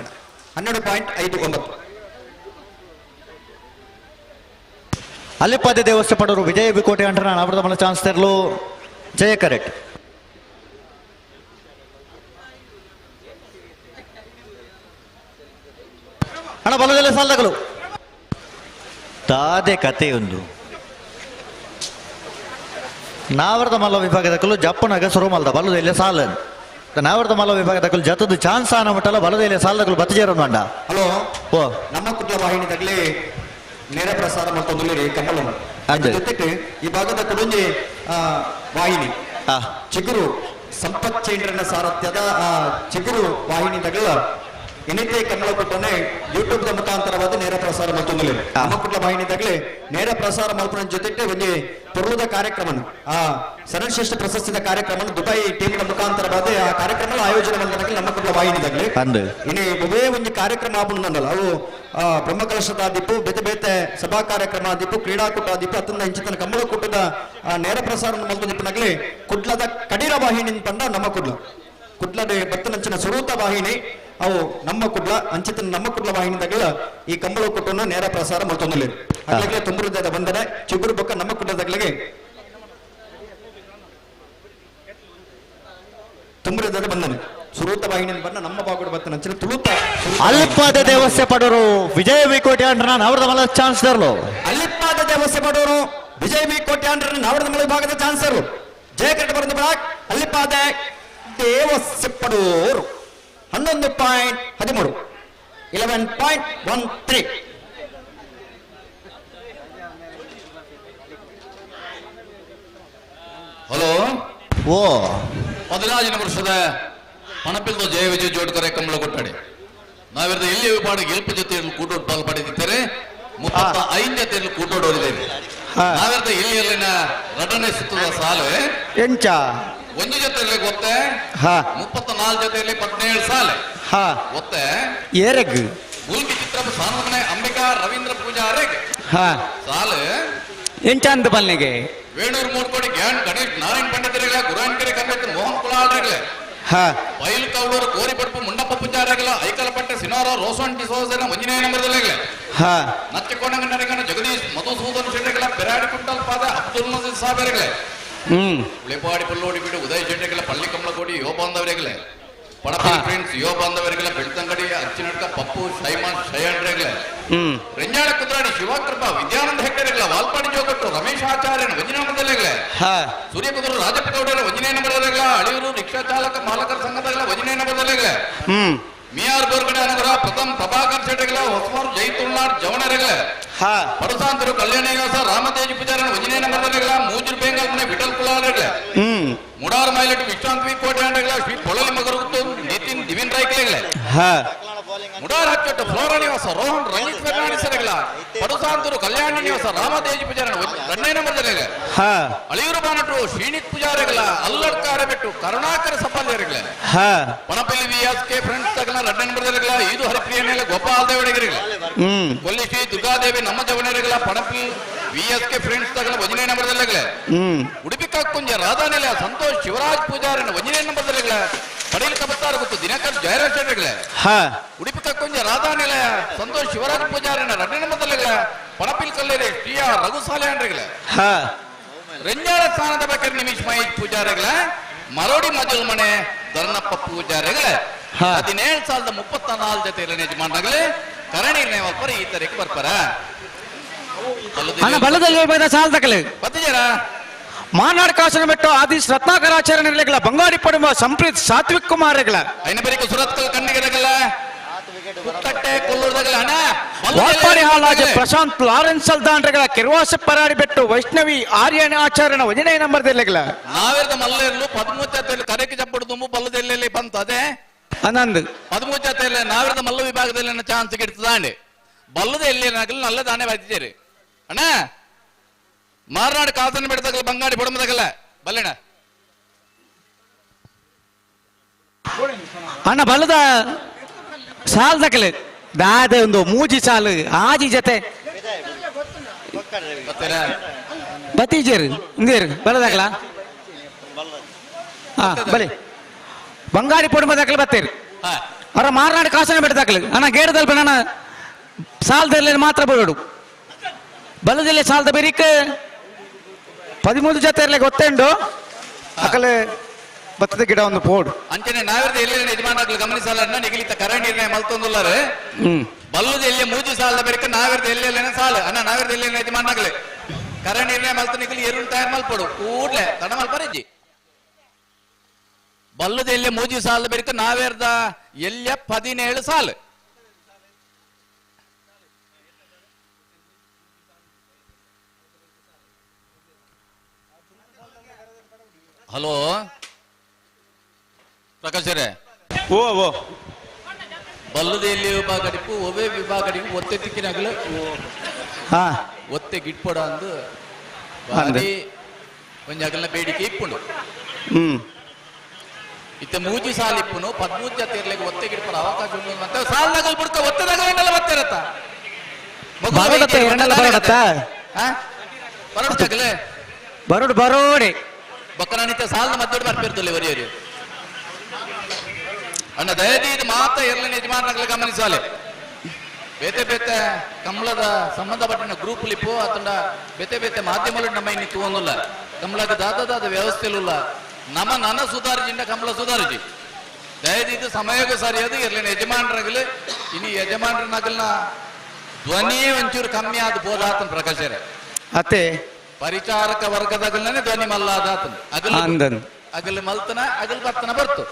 Speaker 1: 12.59.
Speaker 11: ಅಲ್ಲಿಪ್ಪಾದ ದೇವಸ್ಯ ಪಡೂರು ವಿಜಯ ಬೈಕೋಟೆ ಅಂಡ್ರನ ನಾವರದ ಮಲ್ಲ ಚಾನ್ಸ್ ತೆರಲು ಜಯ ಕರೆಕ್ಟ್ ಅಣ್ಣ ಬಲದಲ್ಲಿ ಸಾಲದಗಳು ತಾದೆ ಕಥೆಯೊಂದು ನಾವರ್ದ ಮಲ್ಲ ವಿಭಾಗದಕ್ಕಲು ಜಪ್ಪನಾಗ ಶುರು ಮಲ್ದ ಬಲದಲ್ಲಿ ಸಾಲ ನಾವರ್ದ ಮಲ್ಲ ವಿಭಾಗದಕ್ಕಲು ಜತದ ಚಾನ್ಸ್ ಆನ ಮಟ್ಟಲ್ಲ ಬಲದಲ್ಲಿ ಸಾಲದಗಳು ಬತ್ತಜೇರ ಮಂಡ
Speaker 1: ಹಲೋ
Speaker 11: ಓ
Speaker 1: ನಮ್ಮ ಕುಟ್ಲ ವಾಹಿನಿದಾಗಲೇ ನೇರ ಪ್ರಸಾರ ಮಾಡ್ತೊಂದು ಕಮಲ ಜೊತೆಗೆ ಈ ಭಾಗದ ಕೊಡುಂಜಿ ವಾಹಿನಿ ಚಿಗುರು ಸಂಪತ್ ಚೇಂದ್ರನ ಸಾರಥ್ಯದ ಚಿಗುರು ವಾಹಿನಿದಾಗಲ ಇನ್ನಿತೇ ಕನ್ನಡ ಕೊಟ್ಟನೆ ಯೂಟ್ಯೂಬ್ ಮುಖಾಂತರವಾದ ನೇರ ಪ್ರಸಾರ ಮಾಡ್ತೊಂದು ನಮ್ಮ ಕುಟ್ಲ ವಾಹಿನಿದಾಗಲೇ ನೇರ ಪ್ರಸಾರ ಮಾಡ್ಕೊಂಡ ಜೊತೆಗೆ ಒಂದು ಪೂರ್ವದ ಕಾರ್ಯಕ್ರಮ ಸರ್ವಶ್ರೇಷ್ಠ ಪ್ರಶಸ್ತಿದ ಕಾರ್ಯಕ್ರಮ ದುಬೈ ಟೀಮ್ ಮುಖಾಂತರವಾದ ಆ ಕಾರ್ಯಕ್ರಮ ಆಯೋಜನೆ ಮಾಡಿದಾಗ ನಮ್ಮ ಕುಟ್ಲ ವಾಹಿನಿದಾಗಲೇ ಇನ್ನು ಒಬ್ಬೇ ಒಂದು ಕಾರ್ಯಕ್ರಮ ಆಗ್ಬಿಡಲ್ಲ ಅವು ಬ್ರಹ್ಮಕಲಶದ ಆದಿಪ್ಪು ಬೇತೆ ಬೇತೆ ಸಭಾ ಕಾರ್ಯಕ್ರಮ ಆದಿಪ್ಪು ಕ್ರೀಡಾಕೂಟ ಆದಿಪ್ಪು ಅತನ ಇಂಚಿತನ ಕಂಬಳ ಕೂಟದ ನೇರ ಪ್ರಸಾರ ಮಲ್ತೊಂದಿಪ್ಪನಾಗ್ಲಿ ಕುಡ್ಲದ ಕಡೀರ ವಾಹಿನಿ ಪಂಡ ನಮ್ಮ ಕುಡ್ಲದ ಬತ್ತನಂಚಿನ ಸ್ವರೂತ ವಾಹಿನಿ ಅವು ನಮ್ಮ ಕುಡ್ಲ ಅಂಚಿತನ ನಮ್ಮ ಕುಡ್ಲ ವಾಹಿನಿದಾಗಲ ಈ ಕಂಬಳ ಕೂಟವನ್ನು ನೇರ ಪ್ರಸಾರ ಮಲ್ತೊಂದಿಲ್ಲ ಹಾಗಾಗಿ ತುಂಬುರದ ಬಂದರೆ ಚಿಗುರು ಬೊಕ್ಕ ನಮ್ಮ ಕುಡ್ಲದಾಗಲಿಗೆ ತುಂಬುರದ ಬಂದನೆ ಸುರೂತ ವಾಹಿನಿ ಬಣ್ಣ ನಮ್ಮ ಬಾಗುಡು ಬತ್ತನಂಚಿನ ತುಳುತ
Speaker 11: ಅಲ್ಪಾದ ದೇವಸ್ಯ ಪಡೋರು ವಿಜಯ ವಿ ಕೋಟೆ ಅಂಡ್ರ ನಾವರ್ದ ಮಲ್ಲ ಚಾನ್ಸ್ ದರ್ಲು
Speaker 1: ಅಲ್ಲಿಪ್ಪಾದ ದೇವಸ್ಯ ಪಡೋರು ವಿಜಯ್ ಬಿ ಕೋಟೆ ಅಂಡ್ರ ನಾವರ್ದ ಮಲ್ಲ ವಿಭಾಗದ ಚಾನ್ಸರು ಜಯಕಟ್ಟ ಬರೆದ ಬ್ಲಾಕ್ ಅಲ್ಲಿಪ್ಪಾದ ದೇವಸ್ಯ ಪಡೋರು 11.13 11.13
Speaker 21: ಹಲೋ
Speaker 11: ಓ
Speaker 21: 15 ವರ್ಷದ ಪಣಪಿಲ್ದ ಜಯ ವಿಜಯ ಜೋಡ್ಕರೆ ಕಂಬಳ ಕೊಟ್ಟಾಡಿ ನಾವಿರದ ಎಲ್ಲಿ ವಿಭಾಗ ಗೆಲ್ಪ ಜೊತೆಯಲ್ಲಿ ಕೂಟೋಡು ಪಾಲ್ಪಡಿದ್ದೇವೆ 35 ಜೊತೆಯಲ್ಲಿ ಕೂಟೋಡು ಹೋಗಿದ್ದೇವೆ ನಾವಿರದ ಎಲ್ಲಿಯಲ್ಲಿನ ರಟನೆ ಸುತ್ತದ ಸಾಲು
Speaker 11: ಎಂಚ
Speaker 21: ಒಂದು ಜೊತೆಯಲ್ಲಿ ಗೊತ್ತೆ 34 ಜೊತೆಯಲ್ಲಿ 17 ಸಾಲ ಗೊತ್ತೆ
Speaker 11: ಏರೆಗ್
Speaker 21: ಮುಲ್ಕಿ ಚಿತ್ರ ಸಾರ್ವಜನಿಕ ಅಂಬಿಕಾ ರವೀಂದ್ರ ಪೂಜಾರೆಗ್ ಸಾಲು
Speaker 11: ಎಂಚ ಅಂದ ಬಲ್ನೆಗೆ
Speaker 21: ವೇಣೂರು ಮೂರ್ಕೋಡಿ ಗ್ಯಾನ್ ಗಣೇಶ್ ನಾರಾಯಣ್ ಪಂಡಿತರಿಗಳ ಗುರಾನ್ಕೆರೆ ಕಂಬೆತ್ ಮೋಹನ್ ಕುಲಾಳ್ರೆಗ್ಲೆ ಬೈಲು ಕೌಡೂರು ಕೋರಿಪಡ್ಪು ಮುಂಡಪ್ಪ ಪೂಜಾರೆಗಳ ಐಕಲಪಟ್ಟೆ ಸಿನಾರ ರೋಸನ್ ಡಿಸೋಸನ ಮಂಜಿನೇಯ ನಂಬರದಲ್ಲಿಗ್ಲೆ ನಚ್ಚಿಕೊಂಡಂಗನರಿಗನ ಜಗದೀಶ್ ಮಧುಸೂದನ್ ಶೆಟ್ಟಿಗಳ ಪೆರಾಡಿ ಕುಂಟಲ್ ಪಾದ ಅಬ್ದುಲ್ ನಜೀರ್ ಸಾಬೆರೆಗ್ಲೆ ಉಳಿಪಾಡಿ ಪಲ್ಲೋಡಿ ಬಿಡು ಉದಯ ಶೆಟ್ಟಿಗಳ ಪಳ್ಳಿ ಕಮಲಕೋಡಿ ಯೋ ಬಾಂಧವರೆಗ್ಲೆ ಪಡಪಿ ಫ್ರೆಂಡ್ಸ್ ಯೋ ಬಾಂಧವರೆಗ್ಲೆ ಬೆಳ್ತಂಗಡಿ ಅಚ್ಚಿನಡ್ಕ ಪಪ್ಪು ಶೈಮಾನ್ ಶಯಣ್ರೆಗ್ಲೆ ರೆಂಜಾಳ ಕುದ್ರಾಣಿ ಶಿವಕೃಪಾ ವಿದ್ಯಾನಂದ ಹೆಗ್ಡೆರೆಗ್ಲ ವಾಲ್ಪಾಡಿ ಜೋಗಟ್ಟು ರಮೇಶ್ ಆಚಾರ್ಯನ ವಂಜನಾಮದಲ್ಲೆಗ್ಲೆ ಸೂರ್ಯಕುದುರು ರಾಜಪಗೌಡರ ವಂಜನೆ ನಂಬರದಲ್ಲೆಗ್ಲ ಅಳಿಯೂರು ರಿಕ್ಷಾ ಚಾಲಕ ಮಾಲಕರ ಸಂಘದಲ್ಲ ವಂಜನೆ ನಂಬರದಲ್ಲೆಗ್ಲೆ ಮಿಯಾರ್ ಬೋರ್ಗಡೆ ಅನಗರ ಪ್ರಥಮ್ ಪ್ರಭಾಕರ್ ಶೆಟ್ಟಿಗಳ ಹೊಸಮಾರು ಜೈತುಳ್ಳಾರ್ ಜವಣರೆಗ್ಲೆ ಪಡಸಾಂತರು ಕಲ್ಯಾಣ ನಿವಾಸ ರಾಮತೇಜಿ ಪೂಜಾರನ ವಂಜನೆ ನಂಬರದಲ್ಲೆಗ್ಲ ಮೂಜೂರು ಬೇಂಗಲ್ ಮನೆ ವಿಠಲ್ ಕುಲಾರೆಗ್ಲೆ ಮುಡಾರ್ ಮೈಲೆಟ್ ವಿಶ್ರಾಂತ್ ವಿ ಕೋಟೆ ಅಂಡೆಗ್ಲ ಶ್ರೀ ಪೊಳಲಿ ಮಗರುತ್ತು ನಿತಿನ್ ದಿವಿನ್ ರಾಯ್ಕೆಲೆಗ್ಲೆ ಮುಡಾರ್ ಹಚ್ಚೊಟ್ಟ ಫ್ಲೋರಾ ನಿವಾಸ ರೋಹನ್ ರಂಜಿತ್ ಫೆರ್ನಾಂಡಿಸರೆಗ್ಲ ಪಡಸಾಂತರು ಕಲ್ಯಾಣ ನಿವಾಸ ರಾಮತೇಜಿ ಪೂಜಾರನ ವಂಜನೆ ನಂಬರದಲ್ಲೆಗ್ಲೆ ಅಳಿಯೂರು ಬಾನಟು ಶ್ರೀನಿತ್ ಪೂಜಾರೆಗ್ಲ ಅಲ್ಲಡ್ಕಾರ ಬಿಟ್ಟು ಕರುಣಾಕರ ಸಫಲ್ಯರೆಗ್ಲೆ ಪಣಪಲ್ಲಿ ವಿಎಸ್ಕೆ ಫ್ರೆಂಡ್ಸ್ ತಗನ ರಡ್ಡೆ ನಂಬರದಲ್ಲೆಗ್ಲ ಇದು ಹರಿಪ್ರಿಯನೆಲ್ಲ ಗೋಪಾಲ್ ದೇವಡೆಗರೆಗ್ಲ ಕೊಲ್ಲಿ ಶ್ರೀ ದುರ್ಗಾದೇವಿ ನಮ್ಮ ಜವನೆರೆಗ್ಲ ಪಣಪಲ್ಲಿ ವಿಎಸ್ಕೆ ಫ್ರೆಂಡ್ಸ್ ತಗನ ವಂಜನೆ ನಂಬರದಲ್ಲೆಗ್ಲೆ ಉಡುಪಿ ಕಕ್ಕುಂಜ ರಾಧಾನೆಲ ಸಂತೋಷ್ ಶಿವರಾಜ್ ಪೂಜಾರನ ವಂಜನೆ ನಂಬರದಲ್ಲೆಗ್ಲ ಪಡೀಲ್ ಕಬತ್ತಾರ ಮತ್ತು ದಿನಕರ್ ಜಯರಾಜ್ ಶೆಟ್ಟಿಗ್ಲೆ ಉಡುಪಿ ಕಕ್ಕುಂಜ ರಾಧಾನೆಲಯ ಸಂತೋಷ್ ಶಿವರಾಜ್ ಪೂಜಾರನ ರಡ್ಡೆ ನಂಬರದಲ್ಲೆಗ್ಲ ಪಣಪಿಲ್ ಕಲ್ಲೇರೆ ಶ್ರೀಯ ರಘು ಸಾಲೆ ಅಂಡ್ರೆಗ್ಲೆ ರೆಂಜಾಳ ಸ್ಥಾನದ ಬಗ್ಗೆ ನಿಮಿಷ್ ಮಹೇಶ್ ಪೂಜಾರೆಗ್ಲ ಮರೋಡಿ ಮಜಲ್ ಮನೆ ಧರ್ನಪ್ಪ ಪೂಜಾರೆಗ್ಲೆ 17 34 ಜೊತೆಯಲ್ಲಿ ಯಜಮಾನಾಗ್ಲೆ ಕರಣಿ ನೇವಲ್ಪರ ಈ ತರಕ್ಕೆ ಬರ್ತಾರ
Speaker 12: ಬಲದಲ್ಲಿ ಸಾಲ ತಕಲೆ
Speaker 21: ಬತ್ತಿಜಾರ
Speaker 12: ಮಾನಾಡ್ ಕಾಸನ ಬಿಟ್ಟು ಆದಿಶ್ ರತ್ನಾಕರಾಚಾರ್ಯರೆಗ್ಲ ಬಂಗಾರಿ ಪಡುವ ಸಂಪ್ರೀತ್ ಸಾತ್ವಿಕ್ ಕುಮಾರ್ರೆಗ್ಲ
Speaker 21: ಐನ ಬರಿಕ ಸುರತ್ಕಲ್ ಕಣ್ಣಿಗೆರೆಗಲ್ಲ ಕುಕ್ಕಟ್ಟೆ ಕೊಲ್ಲೂರ್ದಾಗಲ್ಲ ಅಣ್ಣ
Speaker 12: ವಾಲ್ಪಾಡಿ ಹಾಲಾಜ ಪ್ರಶಾಂತ್ ಲಾರೆನ್ಸ್ ಅಲ್ದಾನ್ರೆಗ್ಲ ಕೆರ್ವಾಸ ಪರಾಡಿ ಬಿಟ್ಟು ವೈಷ್ಣವಿ ಆರ್ಯನ ಆಚಾರ್ಯನ ವಂಜನೆ ನಂಬರ್ದೆಲ್ಲೆಗ್ಲ
Speaker 21: ನಾವಿರದ ಮಲ್ಲೇರ್ಲು 13 ಜೊತೆಯಲ್ಲಿ ಕರೆಗೆ ಚಪ್ಪಡು ತುಂಬು ಬಲ್ಲದೆಲ್ಲೆಲ್ಲಿ ಬಂತು ಅದೇ
Speaker 12: ಅನಂದ್
Speaker 21: 13 ಜೊತೆಯಲ್ಲಿ ನಾವಿರದ ಮಲ್ಲ ವಿಭಾಗದಲ್ಲಿ ಚಾನ್ಸ್ ಗಿಡ್ತದಾಂಡೆ ಬಲ್ಲದ ಎಲ್ಲಿ ನಲ್ಲ ದಾನೆ ಬರ್ತಿದ್ದೀರಿ ಅಣ್ಣ ಮಾರ್ನಾಡು ಕಾಸನ ಬಿಡದಾಗಲ್ಲ ಬಂಗಾಡಿ ಬಡಮದಾಗಲ್ಲ ಬಲ್ಲೆಣ
Speaker 12: ಅಣ್ಣ ಬಲ್ಲದ ಸಾಲ್ ತಕಲೆ ದಾದೆ ಒಂದು ಮೂಜಿ ಸಾಲು ಆಜಿ ಜೊತೆ ಬತ್ತೀಜೇರು ಹಿಂಗೇರು ಬಲ್ಲದಾಗಲ್ಲ ಬಲೆ ಬಂಗಾರಿ ಪುಡುಮದಾಗಲ ಬತ್ತೇರು ಅವರ ಮಾರ್ನಾಡು ಕಾಸನ ಬಿಡದಾಗಲಿ ಅಣ್ಣ ಗೇಡದಲ್ಲಿ ಬಣ್ಣ ಸಾಲದಲ್ಲಿ ಮಾತ್ರ ಬರೋಡು ಬಲ್ಲದಲ್ಲಿ ಸಾಲದ ಬೇರಿಕೆ 13 ಜೊತೆ ಗೊತ್ತುಂಡು ಅಕಲೆ ಭತ್ತದ ಗಿಡ ಒಂದು ಪೋಡು
Speaker 21: ಅಂಚನೆ ನಾವಿರ್ದ ಎಲ್ಲಿ ಯಜಮಾನಗಳು ಗಮನಿಸಲ್ಲ ನಿಗಲಿತ ಕರೆ ನಿರ್ಣಯ ಮಲ್ತೊಂದುಲ್ಲಾರೆ ಬಲ್ಲುದ ಎಲ್ಲಿ ಮೂಜಿ ಸಾಲದ ಬೇರೆ ನಾವಿರ್ದ ಎಲ್ಲೆಲ್ಲ ಸಾಲ ಅನ್ನ ನಾವಿರ್ದ ಎಲ್ಲಿ ಯಜಮಾನಗಳೇ ಕರೆ ನಿರ್ಣಯ ಮಲ್ತ ನಿಗಲಿ ಎರುಳು ತಯಾರು ಮಲ್ಪಡು ಕೂಡ್ಲೆ ತಡ ಮಲ್ಪರಿಜ್ಜಿ ಬಲ್ಲುದ ಎಲ್ಲಿ ಮೂಜಿ ಸಾಲದ ಬೇರೆ ನಾವಿರ್ದ ಎಲ್ಲ 17 ಸಾಲು ಹಲೋ ಪ್ರಕಾಶರೇ
Speaker 12: ಓ ಓ
Speaker 21: ಬಲ್ಲುದೆಯಲ್ಲಿ ವಿಭಾಗಡಿಪ್ಪು ಒವೇ ವಿಭಾಗಡಿಪ್ಪು ಒತ್ತೆ ತಿಕ್ಕಿನಾಗಲು
Speaker 12: ಹಾ
Speaker 21: ಒತ್ತೆ ಗಿಟ್ಪಡ ಅಂದು ಬಾರಿ ಒಂಜಾಗಲ್ನ ಬೇಡಿಕೆ ಇಪ್ಪುಂಡು ಇತ್ತ ಮೂಜಿ ಸಾಲ ಇಪ್ಪುನು 13 ಜೊತೆರ್ಲೆಗೆ ಒತ್ತೆ ಗಿಟ್ಪಡ ಅವಕಾಶ ಉಂಟು ಮತ್ತೆ ಸಾಲದಾಗಲ್ ಬಿಡ್ಕ ಒತ್ತೆದಾಗ ಏನಲ್ಲ ಬರ್ತಿರತ್ತ
Speaker 12: ಬರೋಡತ್ತ ಎರಡಲ್ಲ ಬರೋಡತ್ತ
Speaker 21: ಬರೋಡು ಜಗಲೇ
Speaker 12: ಬರೋಡು ಬರೋಡೆ
Speaker 21: ಬಕ್ಕನಿತ ಸಾಲದ ಮದ್ದೋಡು ಬರ್ಪಿರ್ತಲ್ಲ ವರಿಯರು ಅಣ್ಣ ದಯದಿ ಇದು ಮಾತ್ರ ಎರಡನೇ ಯಜಮಾನಗಳು ಗಮನಿಸಾಲೆ ಬೇತೆ ಬೇತೆ ಕಮಲದ ಸಂಬಂಧಪಟ್ಟ ಗ್ರೂಪ್ ಲಿಪ್ಪು ಅತಂಡ ಬೇತೆ ಬೇತೆ ಮಾಧ್ಯಮಗಳು ನಮ್ಮ ಇನ್ನು ತಗೊಂಡಿಲ್ಲ ಕಮಲದ ದಾದ ವ್ಯವಸ್ಥೆಲ್ಲ ನಮ್ಮ ನನ್ನ ಸುಧಾರಿಸಿಂದ ಕಮಲ ಸುಧಾರಿಸಿ ದಯದಿ ಇದು ಸಮಯಕ್ಕೂ ಸರಿಯಾದ ಎರಡನೇ ಯಜಮಾನರಾಗಲಿ ಇನ್ನು ಯಜಮಾನರನ್ನಾಗಲ್ನ ಧ್ವನಿಯೇ ಒಂಚೂರು ಕಮ್ಮಿ ಆದ ಬೋದಾತನ್ ಪ್ರಕಾಶರೇ
Speaker 12: ಅತ್ತೆ
Speaker 21: ಪರಿಚಾರಕ ವರ್ಗದಾಗಲ್ನೇ ಧ್ವನಿ ಮಲ್ಲಾದಾತನ್ ಅಗಲ್ ಮಲ್ತನ ಅಗಲ್ ಬರ್ತನ ಬರ್ತು